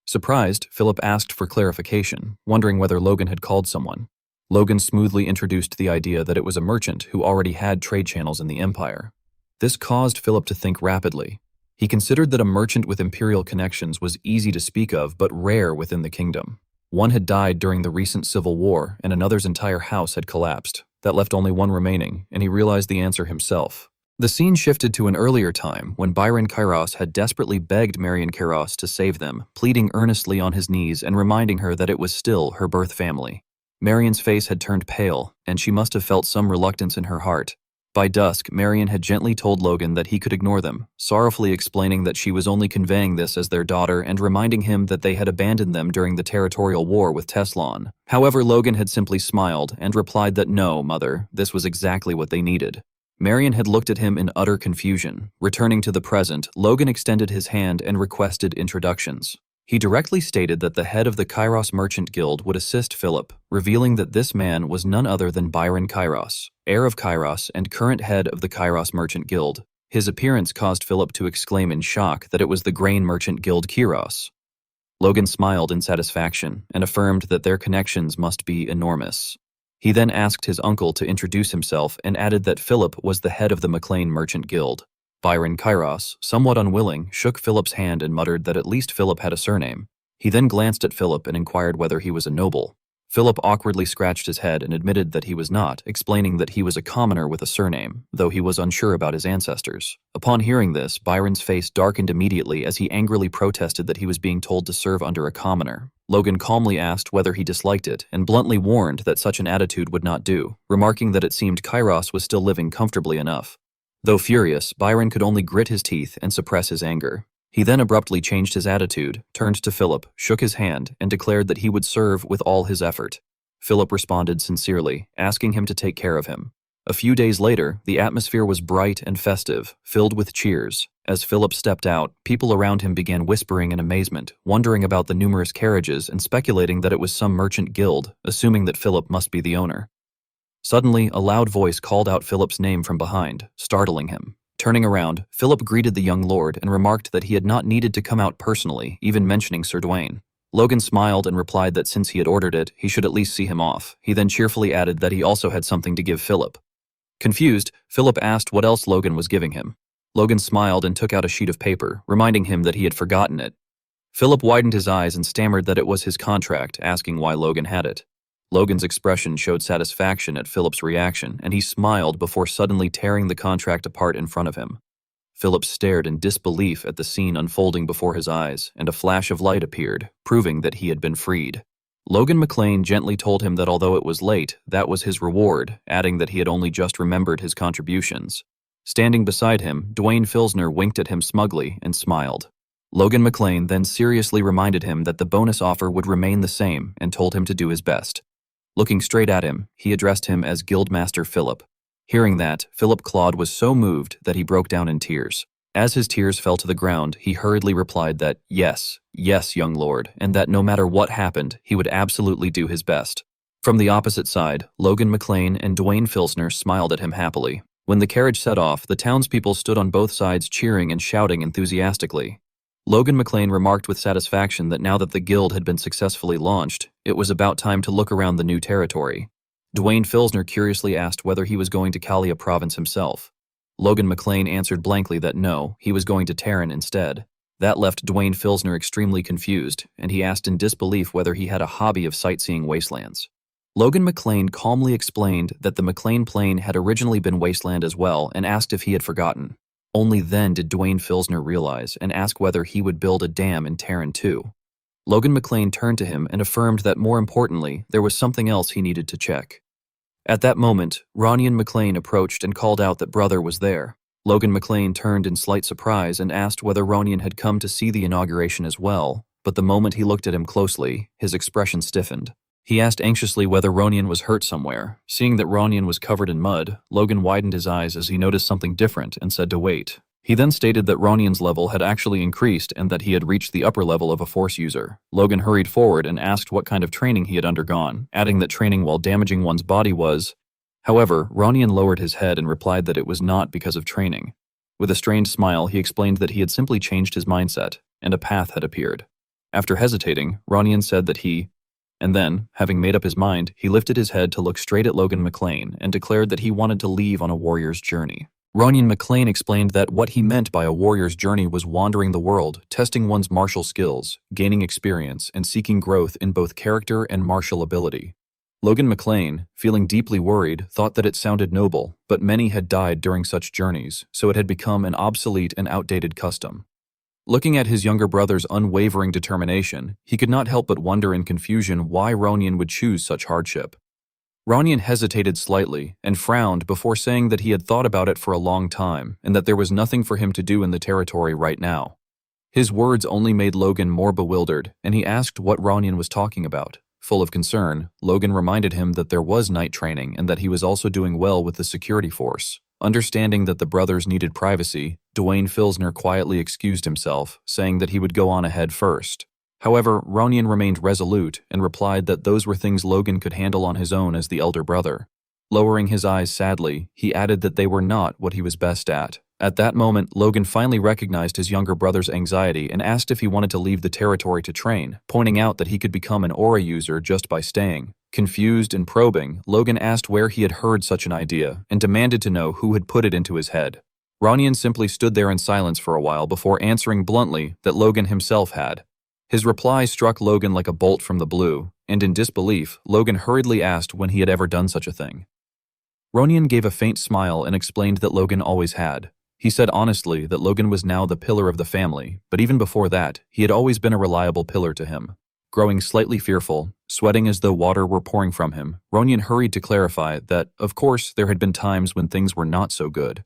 Surprised, Philip asked for clarification, wondering whether Logan had called someone. Logan smoothly introduced the idea that it was a merchant who already had trade channels in the Empire. This caused Philip to think rapidly. He considered that a merchant with imperial connections was easy to speak of but rare within the kingdom. One had died during the recent civil war, and another's entire house had collapsed. That left only one remaining, and he realized the answer himself. The scene shifted to an earlier time when Byron Kairos had desperately begged Marion Kairos to save them, pleading earnestly on his knees and reminding her that it was still her birth family. Marion's face had turned pale, and she must have felt some reluctance in her heart. By dusk, Marion had gently told Logan that he could ignore them, sorrowfully explaining that she was only conveying this as their daughter and reminding him that they had abandoned them during the territorial war with Teslon. However, Logan had simply smiled and replied that no, mother, this was exactly what they needed. Marion had looked at him in utter confusion. Returning to the present, Logan extended his hand and requested introductions. He directly stated that the head of the Kairos Merchant Guild would assist Philip, revealing that this man was none other than Byron Kairos, heir of Kairos and current head of the Kairos Merchant Guild. His appearance caused Philip to exclaim in shock that it was the Grain Merchant Guild Kairos. Logan smiled in satisfaction and affirmed that their connections must be enormous. He then asked his uncle to introduce himself and added that Philip was the head of the McLean Merchant Guild. Byron Kairos, somewhat unwilling, shook Philip's hand and muttered that at least Philip had a surname. He then glanced at Philip and inquired whether he was a noble. Philip awkwardly scratched his head and admitted that he was not, explaining that he was a commoner with a surname, though he was unsure about his ancestors. Upon hearing this, Byron's face darkened immediately as he angrily protested that he was being told to serve under a commoner. Logan calmly asked whether he disliked it and bluntly warned that such an attitude would not do, remarking that it seemed Kairos was still living comfortably enough. Though furious, Byron could only grit his teeth and suppress his anger. He then abruptly changed his attitude, turned to Philip, shook his hand, and declared that he would serve with all his effort. Philip responded sincerely, asking him to take care of him. A few days later, the atmosphere was bright and festive, filled with cheers. As Philip stepped out, people around him began whispering in amazement, wondering about the numerous carriages and speculating that it was some merchant guild, assuming that Philip must be the owner. Suddenly, a loud voice called out Philip's name from behind, startling him. Turning around, Philip greeted the young lord and remarked that he had not needed to come out personally, even mentioning Sir Dwayne. Logan smiled and replied that since he had ordered it, he should at least see him off. He then cheerfully added that he also had something to give Philip. Confused, Philip asked what else Logan was giving him. Logan smiled and took out a sheet of paper, reminding him that he had forgotten it. Philip widened his eyes and stammered that it was his contract, asking why Logan had it. Logan's expression showed satisfaction at Philip's reaction, and he smiled before suddenly tearing the contract apart in front of him. Philip stared in disbelief at the scene unfolding before his eyes, and a flash of light appeared, proving that he had been freed. Logan McLean gently told him that although it was late, that was his reward, adding that he had only just remembered his contributions. Standing beside him, Dwayne Filsner winked at him smugly and smiled. Logan McLean then seriously reminded him that the bonus offer would remain the same and told him to do his best. Looking straight at him, he addressed him as Guildmaster Philip. Hearing that, Philip Claude was so moved that he broke down in tears. As his tears fell to the ground, he hurriedly replied that, yes, young lord, and that no matter what happened, he would absolutely do his best. From the opposite side, Logan McLean and Dwayne Filsner smiled at him happily. When the carriage set off, the townspeople stood on both sides cheering and shouting enthusiastically. Logan McLean remarked with satisfaction that now that the guild had been successfully launched, it was about time to look around the new territory. Dwayne Filsner curiously asked whether he was going to Kalia province himself. Logan McLean answered blankly that no, he was going to Terran instead. That left Dwayne Filsner extremely confused, and he asked in disbelief whether he had a hobby of sightseeing wastelands. Logan McLean calmly explained that the McLean Plain had originally been wasteland as well and asked if he had forgotten. Only then did Dwayne Filsner realize and ask whether he would build a dam in Terran too. Logan McLean turned to him and affirmed that more importantly, there was something else he needed to check. At that moment, Ronian McLean approached and called out that brother was there. Logan McLean turned in slight surprise and asked whether Ronian had come to see the inauguration as well, but the moment he looked at him closely, his expression stiffened. He asked anxiously whether Ronian was hurt somewhere. Seeing that Ronian was covered in mud, Logan widened his eyes as he noticed something different and said to wait. He then stated that Ronian's level had actually increased and that he had reached the upper level of a force user. Logan hurried forward and asked what kind of training he had undergone, adding that training while damaging one's body was. However, Ronian lowered his head and replied that it was not because of training. With a strained smile, he explained that he had simply changed his mindset, and a path had appeared. After hesitating, Ronian said that and then, having made up his mind, he lifted his head to look straight at Logan McLean and declared that he wanted to leave on a warrior's journey. Ronian McLean explained that what he meant by a warrior's journey was wandering the world, testing one's martial skills, gaining experience, and seeking growth in both character and martial ability. Logan McLean, feeling deeply worried, thought that it sounded noble, but many had died during such journeys, so it had become an obsolete and outdated custom. Looking at his younger brother's unwavering determination, he could not help but wonder in confusion why Ronian would choose such hardship. Ronian hesitated slightly and frowned before saying that he had thought about it for a long time and that there was nothing for him to do in the territory right now. His words only made Logan more bewildered, and he asked what Ronian was talking about. Full of concern, Logan reminded him that there was night training and that he was also doing well with the security force. Understanding that the brothers needed privacy, Dwayne Filsner quietly excused himself, saying that he would go on ahead first. However, Ronian remained resolute and replied that those were things Logan could handle on his own as the elder brother. Lowering his eyes sadly, he added that they were not what he was best at. At that moment, Logan finally recognized his younger brother's anxiety and asked if he wanted to leave the territory to train, pointing out that he could become an aura user just by staying. Confused and probing, Logan asked where he had heard such an idea and demanded to know who had put it into his head. Ronian simply stood there in silence for a while before answering bluntly that Logan himself had. His reply struck Logan like a bolt from the blue, and in disbelief, Logan hurriedly asked when he had ever done such a thing. Ronian gave a faint smile and explained that Logan always had. He said honestly that Logan was now the pillar of the family, but even before that, he had always been a reliable pillar to him. Growing slightly fearful, sweating as though water were pouring from him, Ronian hurried to clarify that, of course, there had been times when things were not so good.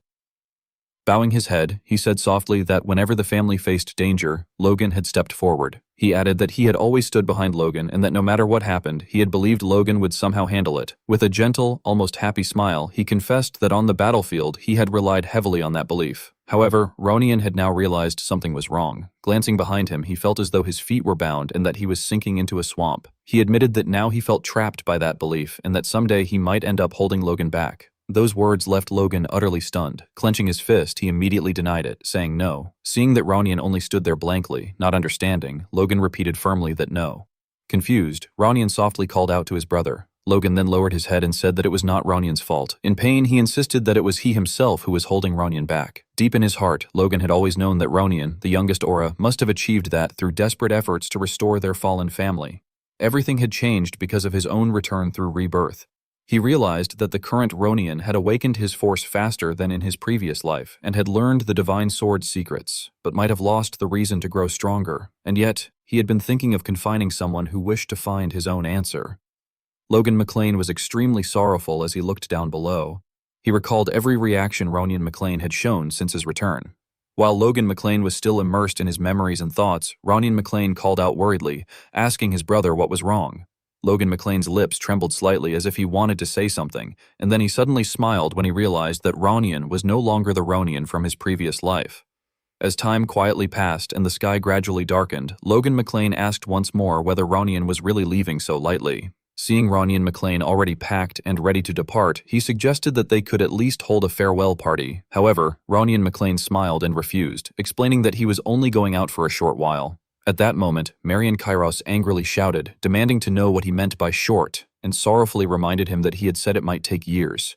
Bowing his head, he said softly that whenever the family faced danger, Logan had stepped forward. He added that he had always stood behind Logan and that no matter what happened, he had believed Logan would somehow handle it. With a gentle, almost happy smile, he confessed that on the battlefield, he had relied heavily on that belief. However, Ronian had now realized something was wrong. Glancing behind him, he felt as though his feet were bound and that he was sinking into a swamp. He admitted that now he felt trapped by that belief and that someday he might end up holding Logan back. Those words left Logan utterly stunned. Clenching his fist, he immediately denied it, saying no. Seeing that Ronian only stood there blankly, not understanding, Logan repeated firmly that no. Confused, Ronian softly called out to his brother. Logan then lowered his head and said that it was not Ronian's fault. In pain, he insisted that it was he himself who was holding Ronian back. Deep in his heart, Logan had always known that Ronian, the youngest Aura, must have achieved that through desperate efforts to restore their fallen family. Everything had changed because of his own return through rebirth. He realized that the current Ronian had awakened his force faster than in his previous life and had learned the divine sword's secrets, but might have lost the reason to grow stronger, and yet he had been thinking of confining someone who wished to find his own answer. Logan McLean was extremely sorrowful as he looked down below. He recalled every reaction Ronian McLean had shown since his return. While Logan McLean was still immersed in his memories and thoughts, Ronian McLean called out worriedly, asking his brother what was wrong. Logan McLean's lips trembled slightly as if he wanted to say something, and then he suddenly smiled when he realized that Ronian was no longer the Ronian from his previous life. As time quietly passed and the sky gradually darkened, Logan McLean asked once more whether Ronian was really leaving so lightly. Seeing Ronian McLean already packed and ready to depart, he suggested that they could at least hold a farewell party. However, Ronian McLean smiled and refused, explaining that he was only going out for a short while. At that moment, Marian Kairos angrily shouted, demanding to know what he meant by short, and sorrowfully reminded him that he had said it might take years.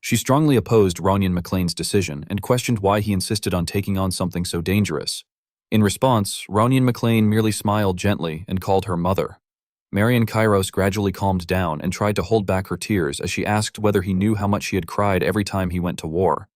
She strongly opposed Ronian McLean's decision and questioned why he insisted on taking on something so dangerous. In response, Ronian McLean merely smiled gently and called her mother. Marian Kairos gradually calmed down and tried to hold back her tears as she asked whether he knew how much she had cried every time he went to war.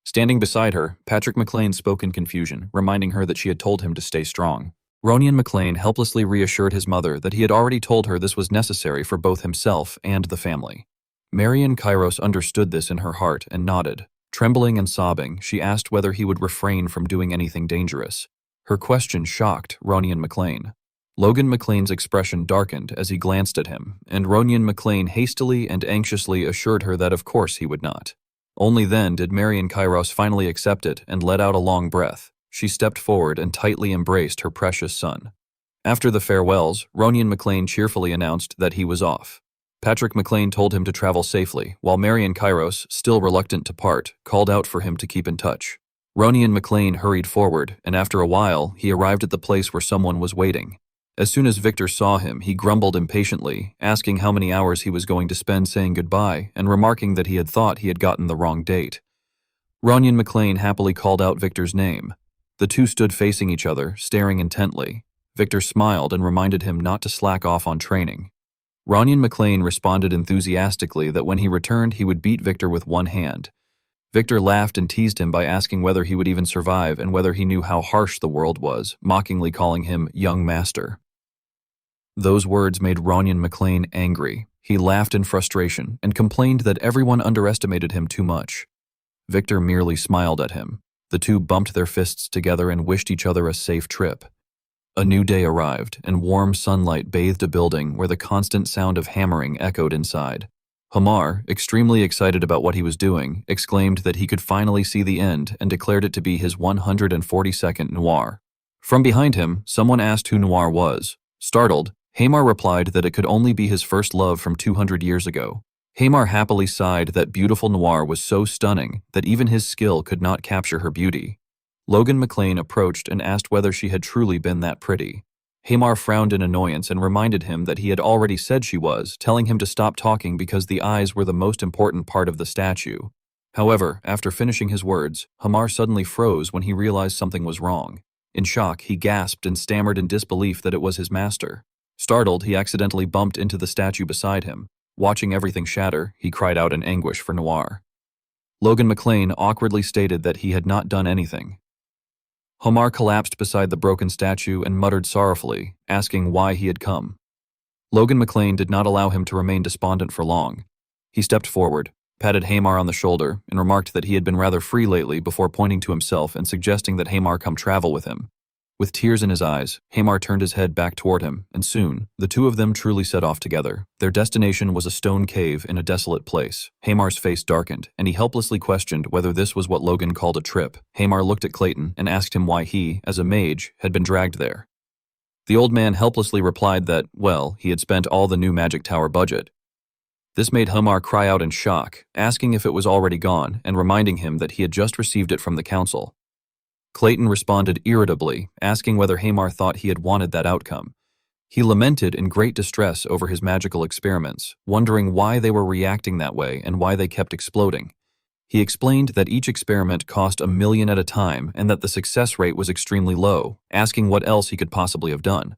Standing beside her, Patrick McLean spoke in confusion, reminding her that she had told him to stay strong. Ronian McLean helplessly reassured his mother that he had already told her this was necessary for both himself and the family. Marian Kairos understood this in her heart and nodded. Trembling and sobbing, she asked whether he would refrain from doing anything dangerous. Her question shocked Ronian McLean. Logan McLean's expression darkened as he glanced at him, and Ronian McLean hastily and anxiously assured her that of course he would not. Only then did Marian Kairos finally accept it and let out a long breath. She stepped forward and tightly embraced her precious son. After the farewells, Ronian McLean cheerfully announced that he was off. Patrick McLean told him to travel safely, while Marian Kairos, still reluctant to part, called out for him to keep in touch. Ronian McLean hurried forward, and after a while, he arrived at the place where someone was waiting. As soon as Victor saw him, he grumbled impatiently, asking how many hours he was going to spend saying goodbye, and remarking that he had thought he had gotten the wrong date. Ronian McLean happily called out Victor's name. The two stood facing each other, staring intently. Victor smiled and reminded him not to slack off on training. Ronian McLean responded enthusiastically that when he returned he would beat Victor with one hand. Victor laughed and teased him by asking whether he would even survive and whether he knew how harsh the world was, mockingly calling him young master. Those words made Ronian McLean angry. He laughed in frustration and complained that everyone underestimated him too much. Victor merely smiled at him. The two bumped their fists together and wished each other a safe trip. A new day arrived, and warm sunlight bathed a building where the constant sound of hammering echoed inside. Hamar, extremely excited about what he was doing, exclaimed that he could finally see the end and declared it to be his 142nd Noir. From behind him, someone asked who Noir was. Startled, Hamar replied that it could only be his first love from 200 years ago. Hamar happily sighed that beautiful Noir was so stunning that even his skill could not capture her beauty. Logan McLean approached and asked whether she had truly been that pretty. Hamar frowned in annoyance and reminded him that he had already said she was, telling him to stop talking because the eyes were the most important part of the statue. However, after finishing his words, Hamar suddenly froze when he realized something was wrong. In shock, he gasped and stammered in disbelief that it was his master. Startled, he accidentally bumped into the statue beside him. Watching everything shatter, he cried out in anguish for Noir. Logan McLean awkwardly stated that he had not done anything. Hamar collapsed beside the broken statue and muttered sorrowfully, asking why he had come. Logan McLean did not allow him to remain despondent for long. He stepped forward. patted Hamar on the shoulder, and remarked that he had been rather free lately before pointing to himself and suggesting that Hamar come travel with him. With tears in his eyes, Hamar turned his head back toward him, and soon, the two of them truly set off together. Their destination was a stone cave in a desolate place. Hamar's face darkened, and he helplessly questioned whether this was what Logan called a trip. Hamar looked at Clayton and asked him why he, as a mage, had been dragged there. The old man helplessly replied that, well, he had spent all the new magic tower budget. This made Hamar cry out in shock, asking if it was already gone and reminding him that he had just received it from the council. Clayton responded irritably, asking whether Hamar thought he had wanted that outcome. He lamented in great distress over his magical experiments, wondering why they were reacting that way and why they kept exploding. He explained that each experiment cost $1 million at a time and that the success rate was extremely low, asking what else he could possibly have done.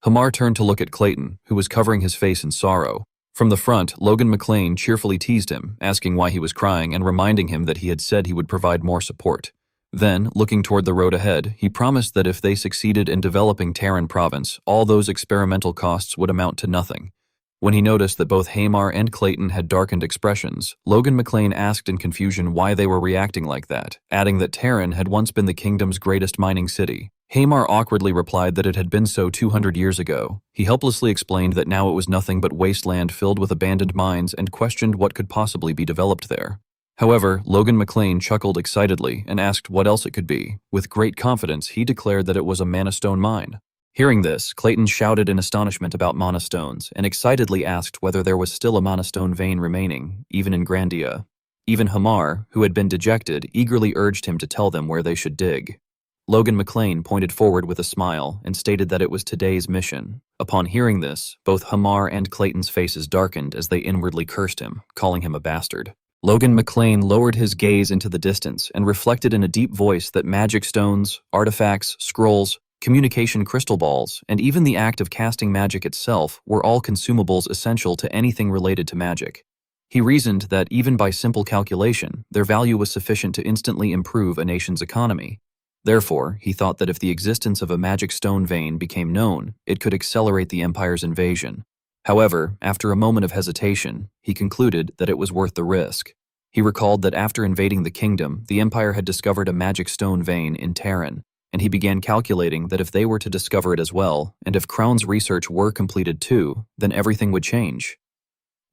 Hamar turned to look at Clayton, who was covering his face in sorrow. From the front, Logan McLean cheerfully teased him, asking why he was crying and reminding him that he had said he would provide more support. Then, looking toward the road ahead, he promised that if they succeeded in developing Terran Province, all those experimental costs would amount to nothing. When he noticed that both Hamar and Clayton had darkened expressions, Logan McLean asked in confusion why they were reacting like that, adding that Terran had once been the kingdom's greatest mining city. Hamar awkwardly replied that it had been so 200 years ago. He helplessly explained that now it was nothing but wasteland filled with abandoned mines and questioned what could possibly be developed there. However, Logan McLean chuckled excitedly and asked what else it could be. With great confidence, he declared that it was a mana stone mine. Hearing this, Clayton shouted in astonishment about mana stones and excitedly asked whether there was still a mana stone vein remaining, even in Grandia. Even Hamar, who had been dejected, eagerly urged him to tell them where they should dig. Logan McLean pointed forward with a smile and stated that it was today's mission. Upon hearing this, both Hamar and Clayton's faces darkened as they inwardly cursed him, calling him a bastard. Logan McLean lowered his gaze into the distance and reflected in a deep voice that magic stones, artifacts, scrolls, communication crystal balls, and even the act of casting magic itself were all consumables essential to anything related to magic. He reasoned that even by simple calculation, their value was sufficient to instantly improve a nation's economy. Therefore, he thought that if the existence of a magic stone vein became known, it could accelerate the Empire's invasion. However, after a moment of hesitation, he concluded that it was worth the risk. He recalled that after invading the kingdom, the Empire had discovered a magic stone vein in Terran, and he began calculating that if they were to discover it as well, and if Crown's research were completed too, then everything would change.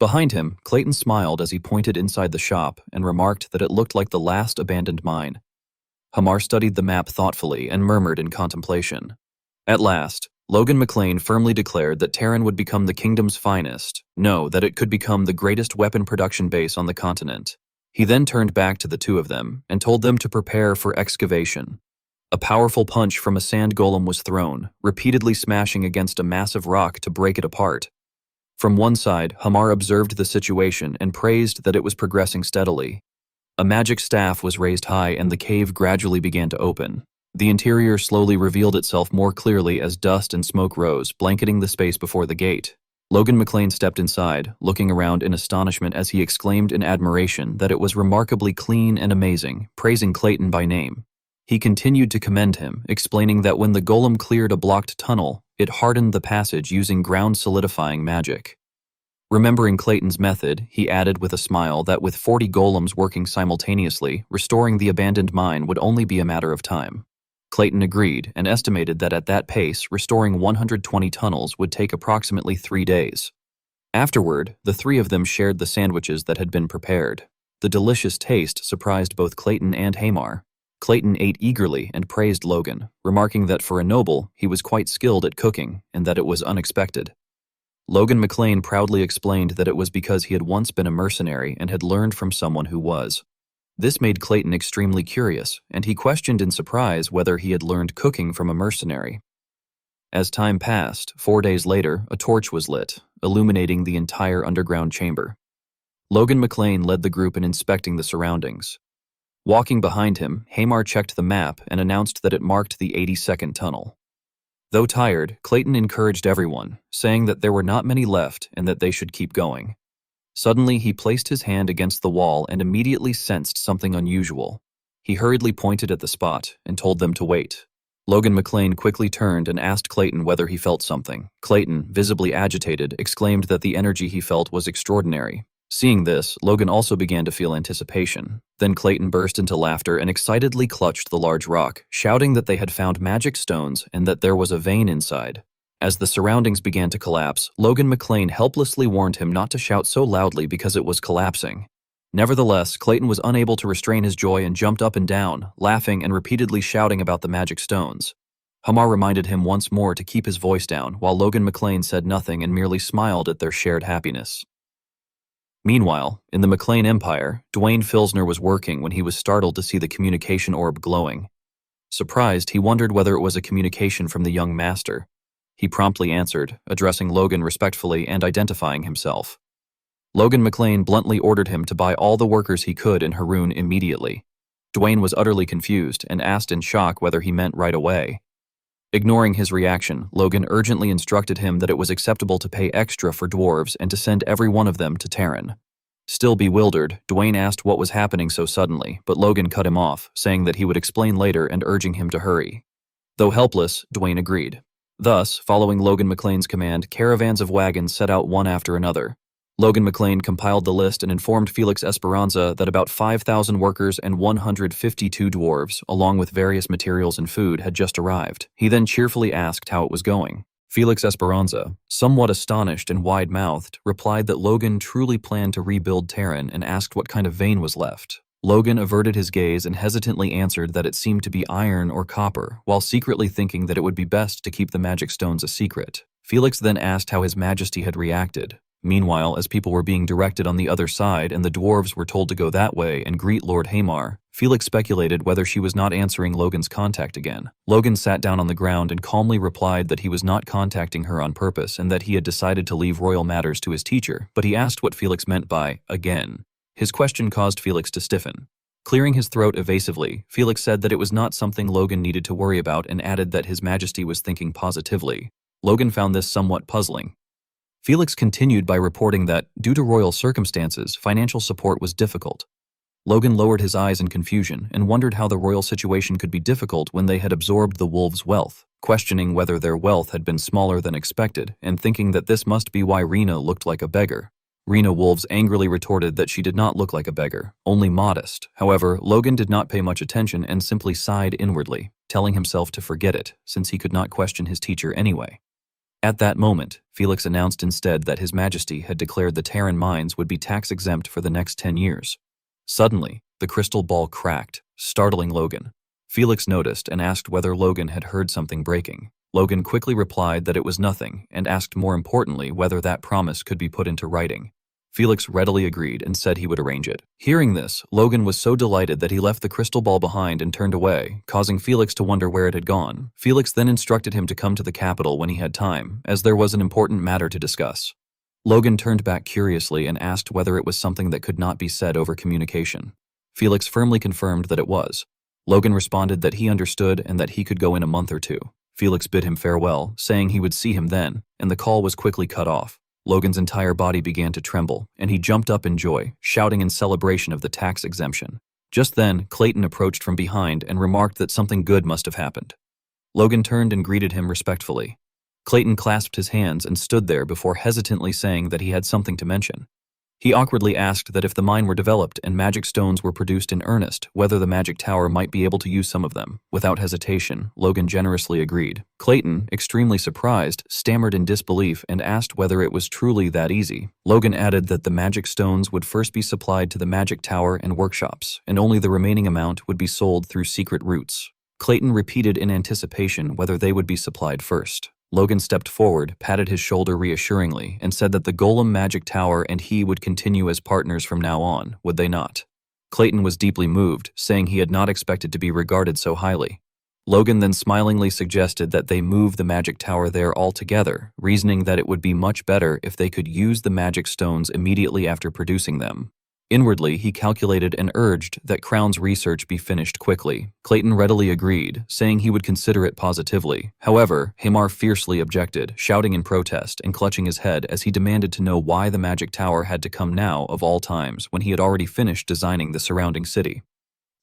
Behind him, Clayton smiled as he pointed inside the shop and remarked that it looked like the last abandoned mine. Hamar studied the map thoughtfully and murmured in contemplation. At last, Logan McLean firmly declared that Terran would become the kingdom's finest, that it could become the greatest weapon production base on the continent. He then turned back to the two of them and told them to prepare for excavation. A powerful punch from a sand golem was thrown, repeatedly smashing against a massive rock to break it apart. From one side, Hamar observed the situation and praised that it was progressing steadily. A magic staff was raised high and the cave gradually began to open. The interior slowly revealed itself more clearly as dust and smoke rose, blanketing the space before the gate. Logan McLean stepped inside, looking around in astonishment as he exclaimed in admiration that it was remarkably clean and amazing, praising Clayton by name. He continued to commend him, explaining that when the golem cleared a blocked tunnel, it hardened the passage using ground-solidifying magic. Remembering Clayton's method, he added with a smile that with 40 golems working simultaneously, restoring the abandoned mine would only be a matter of time. Clayton agreed and estimated that at that pace, restoring 120 tunnels would take approximately 3 days. Afterward, the three of them shared the sandwiches that had been prepared. The delicious taste surprised both Clayton and Hamar. Clayton ate eagerly and praised Logan, remarking that for a noble, he was quite skilled at cooking and that it was unexpected. Logan McLean proudly explained that it was because he had once been a mercenary and had learned from someone who was. This made Clayton extremely curious, and he questioned in surprise whether he had learned cooking from a mercenary. As time passed, 4 days later, a torch was lit, illuminating the entire underground chamber. Logan McLean led the group in inspecting the surroundings. Walking behind him, Hamar checked the map and announced that it marked the 82nd tunnel. Though tired, Clayton encouraged everyone, saying that there were not many left and that they should keep going. Suddenly, he placed his hand against the wall and immediately sensed something unusual. He hurriedly pointed at the spot and told them to wait. Logan McLean quickly turned and asked Clayton whether he felt something. Clayton, visibly agitated, exclaimed that the energy he felt was extraordinary. Seeing this, Logan also began to feel anticipation. Then Clayton burst into laughter and excitedly clutched the large rock, shouting that they had found magic stones and that there was a vein inside. As the surroundings began to collapse, Logan McLean helplessly warned him not to shout so loudly because it was collapsing. Nevertheless, Clayton was unable to restrain his joy and jumped up and down, laughing and repeatedly shouting about the magic stones. Hamar reminded him once more to keep his voice down, while Logan McLean said nothing and merely smiled at their shared happiness. Meanwhile, in the McLean Empire, Dwayne Filsner was working when he was startled to see the communication orb glowing. Surprised, he wondered whether it was a communication from the young master. He promptly answered, addressing Logan respectfully and identifying himself. Logan McLean bluntly ordered him to buy all the workers he could in Haroon immediately. Dwayne was utterly confused and asked in shock whether he meant right away. Ignoring his reaction, Logan urgently instructed him that it was acceptable to pay extra for dwarves and to send every one of them to Terran. Still bewildered, Dwayne asked what was happening so suddenly, but Logan cut him off, saying that he would explain later and urging him to hurry. Though helpless, Dwayne agreed. Thus, following Logan McLean's command, caravans of wagons set out one after another. Logan McLean compiled the list and informed Felix Esperanza that about 5,000 workers and 152 dwarves, along with various materials and food, had just arrived. He then cheerfully asked how it was going. Felix Esperanza, somewhat astonished and wide-mouthed, replied that Logan truly planned to rebuild Terran and asked what kind of vein was left. Logan averted his gaze and hesitantly answered that it seemed to be iron or copper, while secretly thinking that it would be best to keep the magic stones a secret. Felix then asked how His Majesty had reacted. Meanwhile, as people were being directed on the other side and the dwarves were told to go that way and greet Lord Hamar, Felix speculated whether she was not answering Logan's contact again. Logan sat down on the ground and calmly replied that he was not contacting her on purpose and that he had decided to leave royal matters to his teacher, but he asked what Felix meant by again. His question caused Felix to stiffen. Clearing his throat evasively, Felix said that it was not something Logan needed to worry about and added that His Majesty was thinking positively. Logan found this somewhat puzzling. Felix continued by reporting that, due to royal circumstances, financial support was difficult. Logan lowered his eyes in confusion and wondered how the royal situation could be difficult when they had absorbed the wolves' wealth, questioning whether their wealth had been smaller than expected and thinking that this must be why Rena looked like a beggar. Rena Wolves angrily retorted that she did not look like a beggar, only modest. However, Logan did not pay much attention and simply sighed inwardly, telling himself to forget it, since he could not question his teacher anyway. At that moment, Felix announced instead that His Majesty had declared the Terran mines would be tax-exempt for the next 10 years. Suddenly, the crystal ball cracked, startling Logan. Felix noticed and asked whether Logan had heard something breaking. Logan quickly replied that it was nothing and asked more importantly whether that promise could be put into writing. Felix readily agreed and said he would arrange it. Hearing this, Logan was so delighted that he left the crystal ball behind and turned away, causing Felix to wonder where it had gone. Felix then instructed him to come to the capital when he had time, as there was an important matter to discuss. Logan turned back curiously and asked whether it was something that could not be said over communication. Felix firmly confirmed that it was. Logan responded that he understood and that he could go in a month or two. Felix bid him farewell, saying he would see him then, and the call was quickly cut off. Logan's entire body began to tremble, and he jumped up in joy, shouting in celebration of the tax exemption. Just then, Clayton approached from behind and remarked that something good must have happened. Logan turned and greeted him respectfully. Clayton clasped his hands and stood there before hesitantly saying that he had something to mention. He awkwardly asked that if the mine were developed and magic stones were produced in earnest, whether the magic tower might be able to use some of them. Without hesitation, Logan generously agreed. Clayton, extremely surprised, stammered in disbelief and asked whether it was truly that easy. Logan added that the magic stones would first be supplied to the magic tower and workshops, and only the remaining amount would be sold through secret routes. Clayton repeated in anticipation whether they would be supplied first. Logan stepped forward, patted his shoulder reassuringly, and said that the Golem Magic Tower and he would continue as partners from now on, would they not? Clayton was deeply moved, saying he had not expected to be regarded so highly. Logan then smilingly suggested that they move the magic tower there altogether, reasoning that it would be much better if they could use the magic stones immediately after producing them. Inwardly, he calculated and urged that Crown's research be finished quickly. Clayton readily agreed, saying he would consider it positively. However, Hamar fiercely objected, shouting in protest and clutching his head as he demanded to know why the magic tower had to come now of all times when he had already finished designing the surrounding city.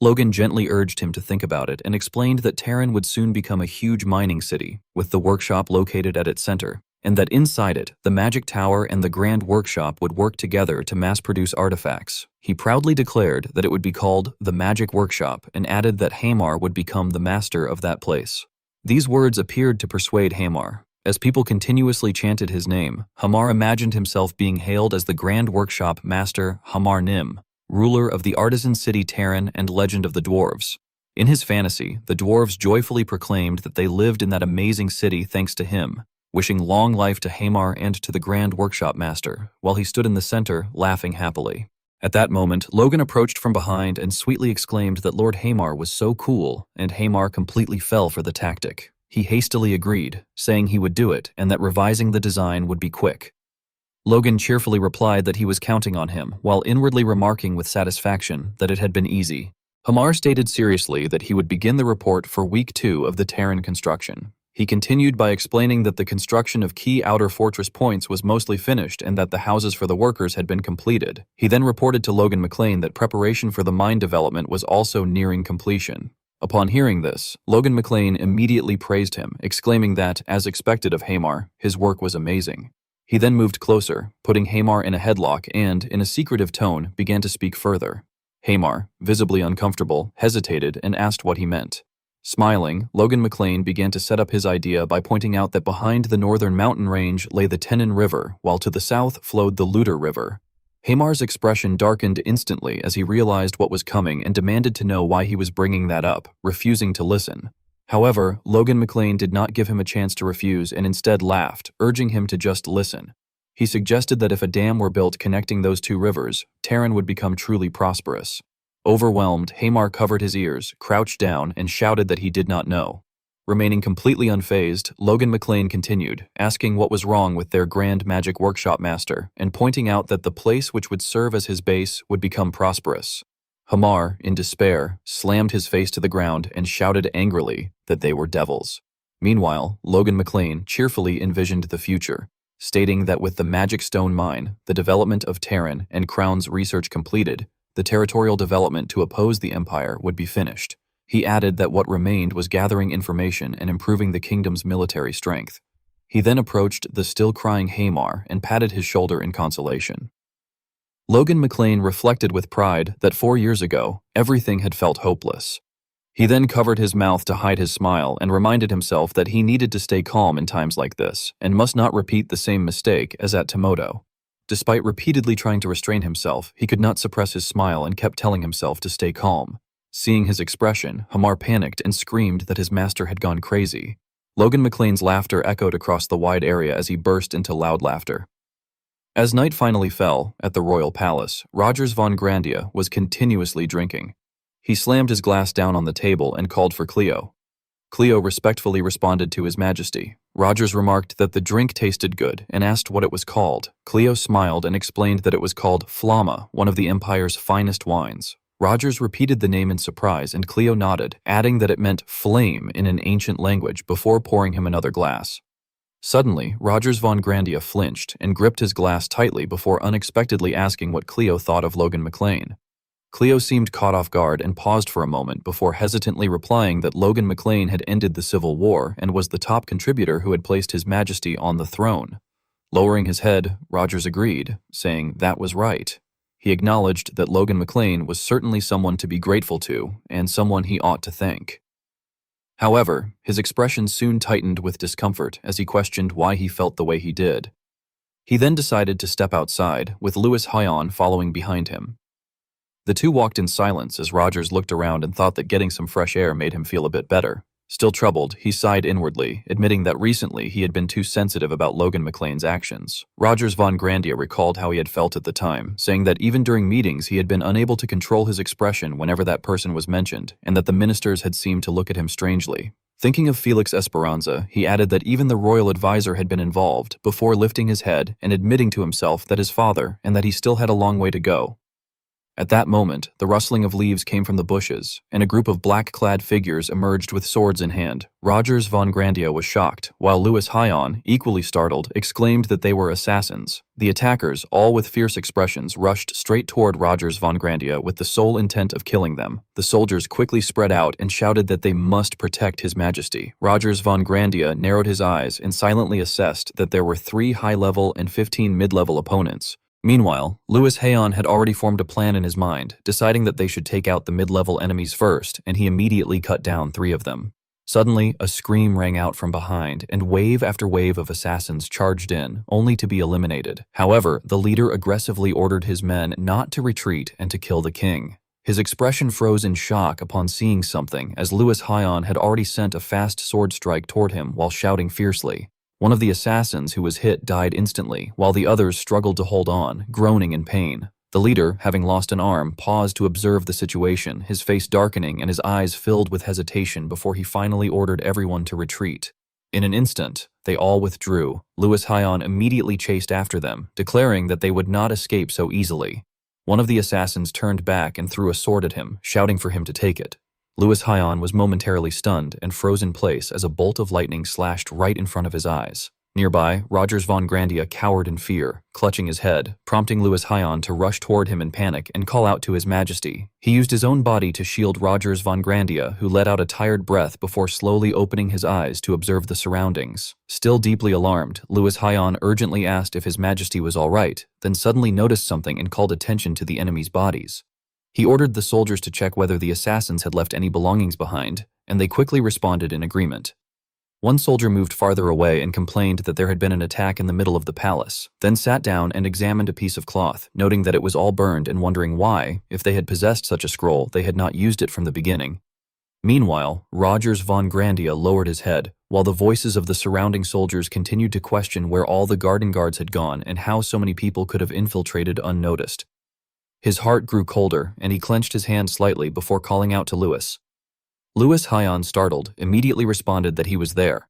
Logan gently urged him to think about it and explained that Terran would soon become a huge mining city, with the workshop located at its center. and that inside it, the magic tower and the grand workshop would work together to mass-produce artifacts. He proudly declared that it would be called the Magic Workshop and added that Hamar would become the master of that place. These words appeared to persuade Hamar. As people continuously chanted his name, Hamar imagined himself being hailed as the Grand Workshop Master Hamar Nim, ruler of the artisan city Terran and legend of the dwarves. In his fantasy, the dwarves joyfully proclaimed that they lived in that amazing city thanks to him, wishing long life to Hamar and to the Grand Workshop Master, while he stood in the center, laughing happily. At that moment, Logan approached from behind and sweetly exclaimed that Lord Hamar was so cool, and Hamar completely fell for the tactic. He hastily agreed, saying he would do it and that revising the design would be quick. Logan cheerfully replied that he was counting on him, while inwardly remarking with satisfaction that it had been easy. Hamar stated seriously that he would begin the report for Week 2 of the Terran construction. He continued by explaining that the construction of key outer fortress points was mostly finished and that the houses for the workers had been completed. He then reported to Logan McLean that preparation for the mine development was also nearing completion. Upon hearing this, Logan McLean immediately praised him, exclaiming that, as expected of Hamar, his work was amazing. He then moved closer, putting Hamar in a headlock and, in a secretive tone, began to speak further. Hamar, visibly uncomfortable, hesitated and asked what he meant. Smiling, Logan McLean began to set up his idea by pointing out that behind the northern mountain range lay the Tenon River, while to the south flowed the Luder River. Hamar's expression darkened instantly as he realized what was coming and demanded to know why he was bringing that up, refusing to listen. However, Logan McLean did not give him a chance to refuse and instead laughed, urging him to just listen. He suggested that if a dam were built connecting those two rivers, Terran would become truly prosperous. Overwhelmed, Hamar covered his ears, crouched down, and shouted that he did not know. Remaining completely unfazed, Logan McLean continued, asking what was wrong with their Grand Magic Workshop Master, and pointing out that the place which would serve as his base would become prosperous. Hamar, in despair, slammed his face to the ground and shouted angrily that they were devils. Meanwhile, Logan McLean cheerfully envisioned the future, stating that with the Magic Stone Mine, the development of Terran, and Crown's research completed, the territorial development to oppose the Empire would be finished. He added that what remained was gathering information and improving the kingdom's military strength. He then approached the still-crying Hamar and patted his shoulder in consolation. Logan McLean reflected with pride that 4 years ago, everything had felt hopeless. He then covered his mouth to hide his smile and reminded himself that he needed to stay calm in times like this and must not repeat the same mistake as at Tomoto. Despite repeatedly trying to restrain himself, he could not suppress his smile and kept telling himself to stay calm. Seeing his expression, Hamar panicked and screamed that his master had gone crazy. Logan McLean's laughter echoed across the wide area as he burst into loud laughter. As night finally fell, at the royal palace, Rogers von Grandia was continuously drinking. He slammed his glass down on the table and called for Cleo. Cleo respectfully responded to His Majesty. Rogers remarked that the drink tasted good and asked what it was called. Cleo smiled and explained that it was called Flamma, one of the Empire's finest wines. Rogers repeated the name in surprise and Cleo nodded, adding that it meant flame in an ancient language before pouring him another glass. Suddenly, Rogers von Grandia flinched and gripped his glass tightly before unexpectedly asking what Cleo thought of Logan McLean. Cleo seemed caught off guard and paused for a moment before hesitantly replying that Logan McLean had ended the Civil War and was the top contributor who had placed His Majesty on the throne. Lowering his head, Rogers agreed, saying that was right. He acknowledged that Logan McLean was certainly someone to be grateful to and someone he ought to thank. However, his expression soon tightened with discomfort as he questioned why he felt the way he did. He then decided to step outside, with Louis Hyon following behind him. The two walked in silence as Rogers looked around and thought that getting some fresh air made him feel a bit better. Still troubled, he sighed inwardly, admitting that recently he had been too sensitive about Logan McLean's actions. Rogers von Grandia recalled how he had felt at the time, saying that even during meetings he had been unable to control his expression whenever that person was mentioned, and that the ministers had seemed to look at him strangely. Thinking of Felix Esperanza, he added that even the royal advisor had been involved, before lifting his head and admitting to himself that his father and that he still had a long way to go. At that moment, the rustling of leaves came from the bushes, and a group of black-clad figures emerged with swords in hand. Rogers von Grandia was shocked, while Louis Hyon, equally startled, exclaimed that they were assassins. The attackers, all with fierce expressions, rushed straight toward Rogers von Grandia with the sole intent of killing them. The soldiers quickly spread out and shouted that they must protect His Majesty. Rogers von Grandia narrowed his eyes and silently assessed that there were 3 high-level and 15 mid-level opponents. Meanwhile, Louis Hyon had already formed a plan in his mind, deciding that they should take out the mid-level enemies first, and he immediately cut down 3 of them. Suddenly, a scream rang out from behind, and wave after wave of assassins charged in, only to be eliminated. However, the leader aggressively ordered his men not to retreat and to kill the king. His expression froze in shock upon seeing something, as Louis Hyon had already sent a fast sword strike toward him while shouting fiercely. One of the assassins who was hit died instantly, while the others struggled to hold on, groaning in pain. The leader, having lost an arm, paused to observe the situation, his face darkening and his eyes filled with hesitation before he finally ordered everyone to retreat. In an instant, they all withdrew. Louis Hyon immediately chased after them, declaring that they would not escape so easily. One of the assassins turned back and threw a sword at him, shouting for him to take it. Louis Hyon was momentarily stunned and froze in place as a bolt of lightning slashed right in front of his eyes. Nearby, Rogers von Grandia cowered in fear, clutching his head, prompting Louis Hyon to rush toward him in panic and call out to His Majesty. He used his own body to shield Rogers von Grandia, who let out a tired breath before slowly opening his eyes to observe the surroundings. Still deeply alarmed, Louis Hyon urgently asked if His Majesty was all right, then suddenly noticed something and called attention to the enemy's bodies. He ordered the soldiers to check whether the assassins had left any belongings behind, and they quickly responded in agreement. One soldier moved farther away and complained that there had been an attack in the middle of the palace, then sat down and examined a piece of cloth, noting that it was all burned and wondering why, if they had possessed such a scroll, they had not used it from the beginning. Meanwhile, Rogers von Grandia lowered his head, while the voices of the surrounding soldiers continued to question where all the garden guards had gone and how so many people could have infiltrated unnoticed. His heart grew colder, and he clenched his hand slightly before calling out to Louis. Louis Hyon, startled, immediately responded that he was there.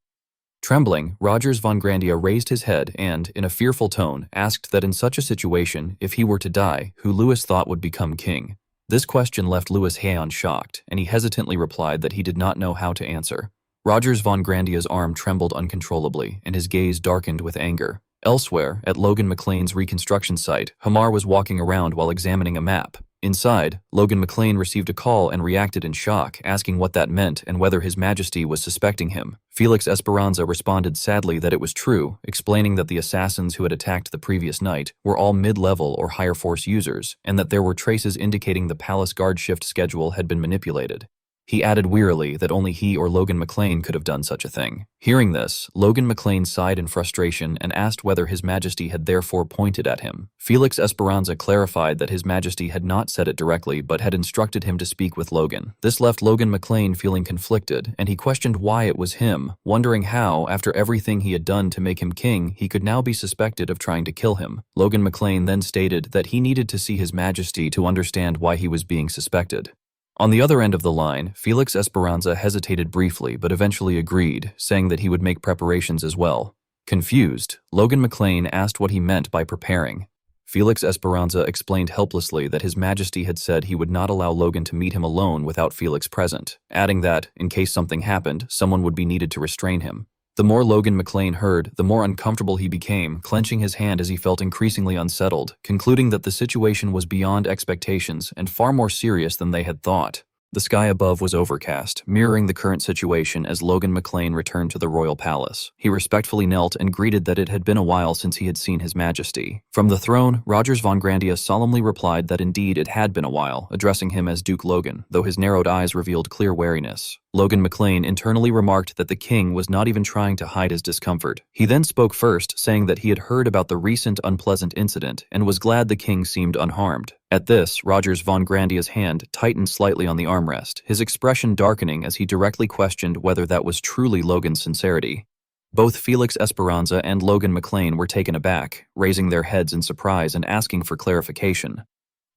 Trembling, Rogers von Grandia raised his head and, in a fearful tone, asked that in such a situation, if he were to die, who Louis thought would become king. This question left Louis Hyon shocked, and he hesitantly replied that he did not know how to answer. Rogers von Grandia's arm trembled uncontrollably, and his gaze darkened with anger. Elsewhere, at Logan McLean's reconstruction site, Hamar was walking around while examining a map. Inside, Logan McLean received a call and reacted in shock, asking what that meant and whether His Majesty was suspecting him. Felix Esperanza responded sadly that it was true, explaining that the assassins who had attacked the previous night were all mid-level or higher force users, and that there were traces indicating the palace guard shift schedule had been manipulated. He added wearily that only he or Logan McLean could have done such a thing. Hearing this, Logan McLean sighed in frustration and asked whether His Majesty had therefore pointed at him. Felix Esperanza clarified that His Majesty had not said it directly but had instructed him to speak with Logan. This left Logan McLean feeling conflicted, and he questioned why it was him, wondering how, after everything he had done to make him king, he could now be suspected of trying to kill him. Logan McLean then stated that he needed to see His Majesty to understand why he was being suspected. On the other end of the line, Felix Esperanza hesitated briefly but eventually agreed, saying that he would make preparations as well. Confused, Logan McLean asked what he meant by preparing. Felix Esperanza explained helplessly that His Majesty had said he would not allow Logan to meet him alone without Felix present, adding that, in case something happened, someone would be needed to restrain him. The more Logan McLean heard, the more uncomfortable he became, clenching his hand as he felt increasingly unsettled, concluding that the situation was beyond expectations and far more serious than they had thought. The sky above was overcast, mirroring the current situation as Logan McLean returned to the royal palace. He respectfully knelt and greeted that it had been a while since he had seen His Majesty. From the throne, Rogers von Grandia solemnly replied that indeed it had been a while, addressing him as Duke Logan, though his narrowed eyes revealed clear wariness. Logan McLean internally remarked that the king was not even trying to hide his discomfort. He then spoke first, saying that he had heard about the recent unpleasant incident and was glad the king seemed unharmed. At this, Rogers von Grandia's hand tightened slightly on the armrest, his expression darkening as he directly questioned whether that was truly Logan's sincerity. Both Felix Esperanza and Logan McLean were taken aback, raising their heads in surprise and asking for clarification.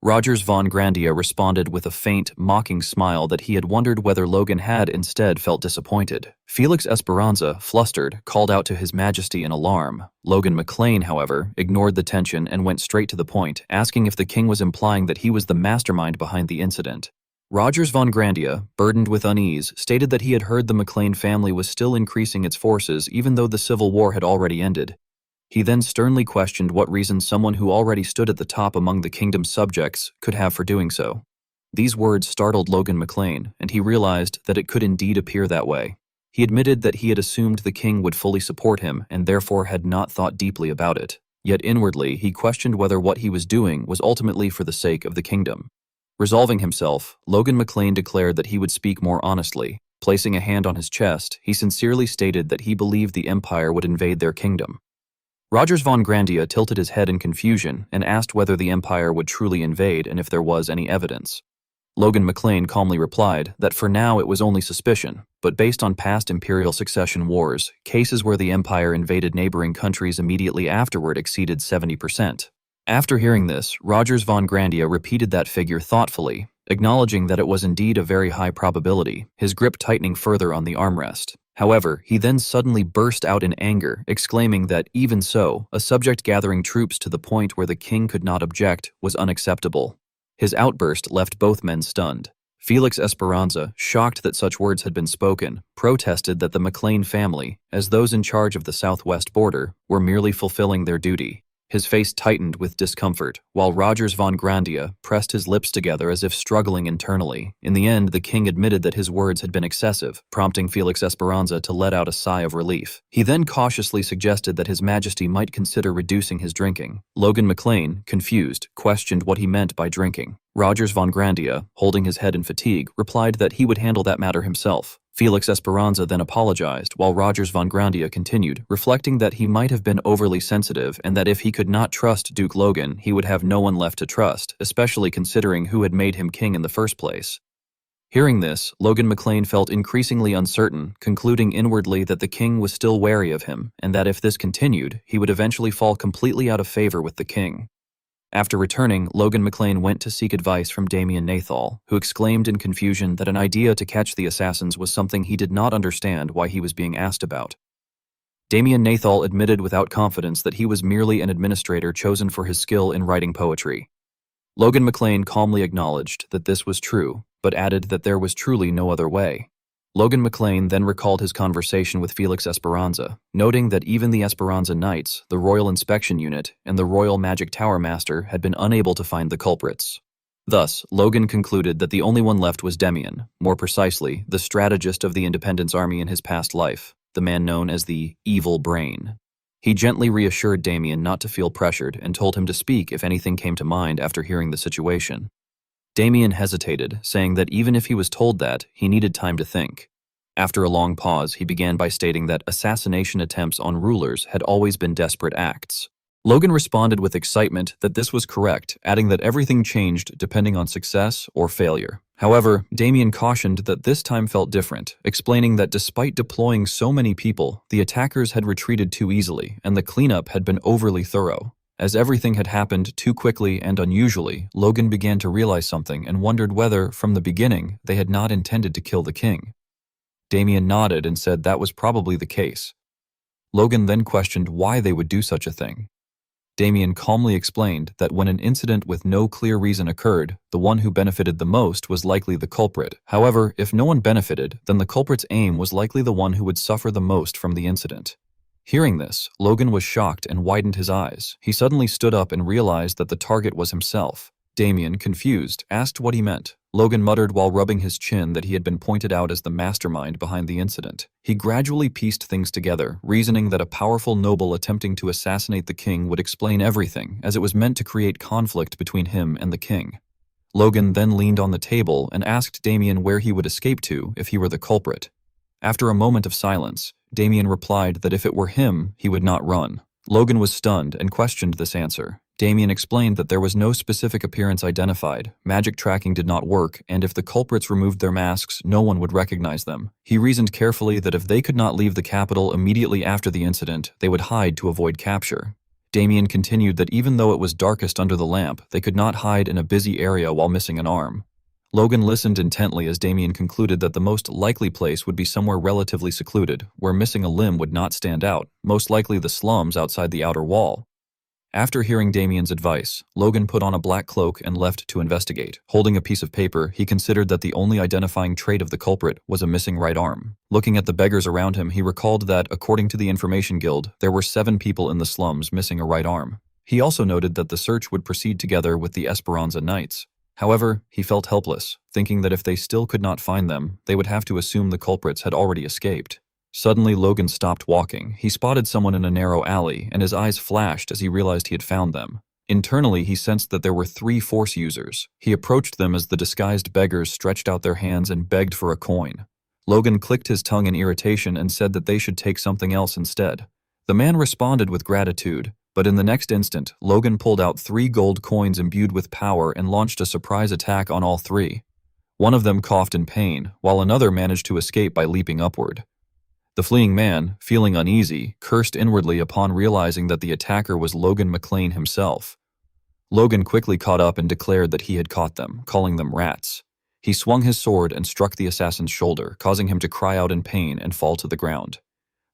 Rogers von Grandia responded with a faint, mocking smile that he had wondered whether Logan had instead felt disappointed. Felix Esperanza, flustered, called out to His Majesty in alarm. Logan McLean, however, ignored the tension and went straight to the point, asking if the king was implying that he was the mastermind behind the incident. Rogers von Grandia, burdened with unease, stated that he had heard the McLean family was still increasing its forces even though the Civil War had already ended. He then sternly questioned what reason someone who already stood at the top among the kingdom's subjects could have for doing so. These words startled Logan McLean, and he realized that it could indeed appear that way. He admitted that he had assumed the king would fully support him and therefore had not thought deeply about it. Yet inwardly, he questioned whether what he was doing was ultimately for the sake of the kingdom. Resolving himself, Logan McLean declared that he would speak more honestly. Placing a hand on his chest, he sincerely stated that he believed the Empire would invade their kingdom. Rogers von Grandia tilted his head in confusion and asked whether the Empire would truly invade and if there was any evidence. Logan McLean calmly replied that for now it was only suspicion, but based on past imperial succession wars, cases where the Empire invaded neighboring countries immediately afterward exceeded 70%. After hearing this, Rogers von Grandia repeated that figure thoughtfully, acknowledging that it was indeed a very high probability, his grip tightening further on the armrest. However, he then suddenly burst out in anger, exclaiming that, even so, a subject gathering troops to the point where the king could not object was unacceptable. His outburst left both men stunned. Felix Esperanza, shocked that such words had been spoken, protested that the McLean family, as those in charge of the southwest border, were merely fulfilling their duty. His face tightened with discomfort, while Rogers von Grandia pressed his lips together as if struggling internally. In the end, the king admitted that his words had been excessive, prompting Felix Esperanza to let out a sigh of relief. He then cautiously suggested that His Majesty might consider reducing his drinking. Logan McLean, confused, questioned what he meant by drinking. Rogers von Grandia, holding his head in fatigue, replied that he would handle that matter himself. Felix Esperanza then apologized, while Rogers von Grandia continued, reflecting that he might have been overly sensitive and that if he could not trust Duke Logan, he would have no one left to trust, especially considering who had made him king in the first place. Hearing this, Logan McLean felt increasingly uncertain, concluding inwardly that the king was still wary of him, and that if this continued, he would eventually fall completely out of favor with the king. After returning, Logan McLean went to seek advice from Damien Nathal, who exclaimed in confusion that an idea to catch the assassins was something he did not understand why he was being asked about. Damien Nathal admitted without confidence that he was merely an administrator chosen for his skill in writing poetry. Logan McLean calmly acknowledged that this was true, but added that there was truly no other way. Logan McLean then recalled his conversation with Felix Esperanza, noting that even the Esperanza Knights, the Royal Inspection Unit, and the Royal Magic Tower Master had been unable to find the culprits. Thus, Logan concluded that the only one left was Demian, more precisely, the strategist of the Independence Army in his past life, the man known as the Evil Brain. He gently reassured Damian not to feel pressured and told him to speak if anything came to mind after hearing the situation. Damian hesitated, saying that even if he was told that, he needed time to think. After a long pause, he began by stating that assassination attempts on rulers had always been desperate acts. Logan responded with excitement that this was correct, adding that everything changed depending on success or failure. However, Damian cautioned that this time felt different, explaining that despite deploying so many people, the attackers had retreated too easily, and the cleanup had been overly thorough. As everything had happened too quickly and unusually, Logan began to realize something and wondered whether, from the beginning, they had not intended to kill the king. Damian nodded and said that was probably the case. Logan then questioned why they would do such a thing. Damian calmly explained that when an incident with no clear reason occurred, the one who benefited the most was likely the culprit. However, if no one benefited, then the culprit's aim was likely the one who would suffer the most from the incident. Hearing this, Logan was shocked and widened his eyes. He suddenly stood up and realized that the target was himself. Damian, confused, asked what he meant. Logan muttered while rubbing his chin that he had been pointed out as the mastermind behind the incident. He gradually pieced things together, reasoning that a powerful noble attempting to assassinate the king would explain everything, as it was meant to create conflict between him and the king. Logan then leaned on the table and asked Damian where he would escape to if he were the culprit. After a moment of silence, Damian replied that if it were him, he would not run. Logan was stunned and questioned this answer. Damian explained that there was no specific appearance identified, magic tracking did not work, and if the culprits removed their masks, no one would recognize them. He reasoned carefully that if they could not leave the capital immediately after the incident, they would hide to avoid capture. Damien continued that even though it was darkest under the lamp, they could not hide in a busy area while missing an arm. Logan listened intently as Damien concluded that the most likely place would be somewhere relatively secluded, where missing a limb would not stand out, most likely the slums outside the outer wall. After hearing Damien's advice, Logan put on a black cloak and left to investigate. Holding a piece of paper, he considered that the only identifying trait of the culprit was a missing right arm. Looking at the beggars around him, he recalled that, according to the Information Guild, there were 7 people in the slums missing a right arm. He also noted that the search would proceed together with the Esperanza Knights. However, he felt helpless, thinking that if they still could not find them, they would have to assume the culprits had already escaped. Suddenly, Logan stopped walking. He spotted someone in a narrow alley, and his eyes flashed as he realized he had found them. Internally, he sensed that there were 3 force users. He approached them as the disguised beggars stretched out their hands and begged for a coin. Logan clicked his tongue in irritation and said that they should take something else instead. The man responded with gratitude, but in the next instant, Logan pulled out 3 gold coins imbued with power and launched a surprise attack on all 3. One of them coughed in pain, while another managed to escape by leaping upward. The fleeing man, feeling uneasy, cursed inwardly upon realizing that the attacker was Logan McLean himself. Logan quickly caught up and declared that he had caught them, calling them rats. He swung his sword and struck the assassin's shoulder, causing him to cry out in pain and fall to the ground.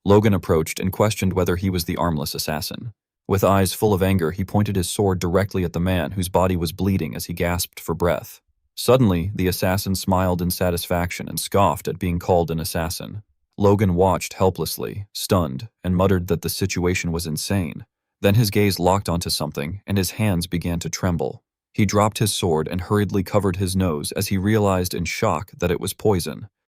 Logan approached and questioned whether he was the armless assassin. With eyes full of anger, he pointed his sword directly at the man whose body was bleeding as he gasped for breath. Suddenly, the assassin smiled in satisfaction and scoffed at being called an assassin. Logan watched helplessly, stunned, and muttered that the situation was insane. Then his gaze locked onto something, and his hands began to tremble. He dropped his sword and hurriedly covered his nose as he realized in shock that it was poison.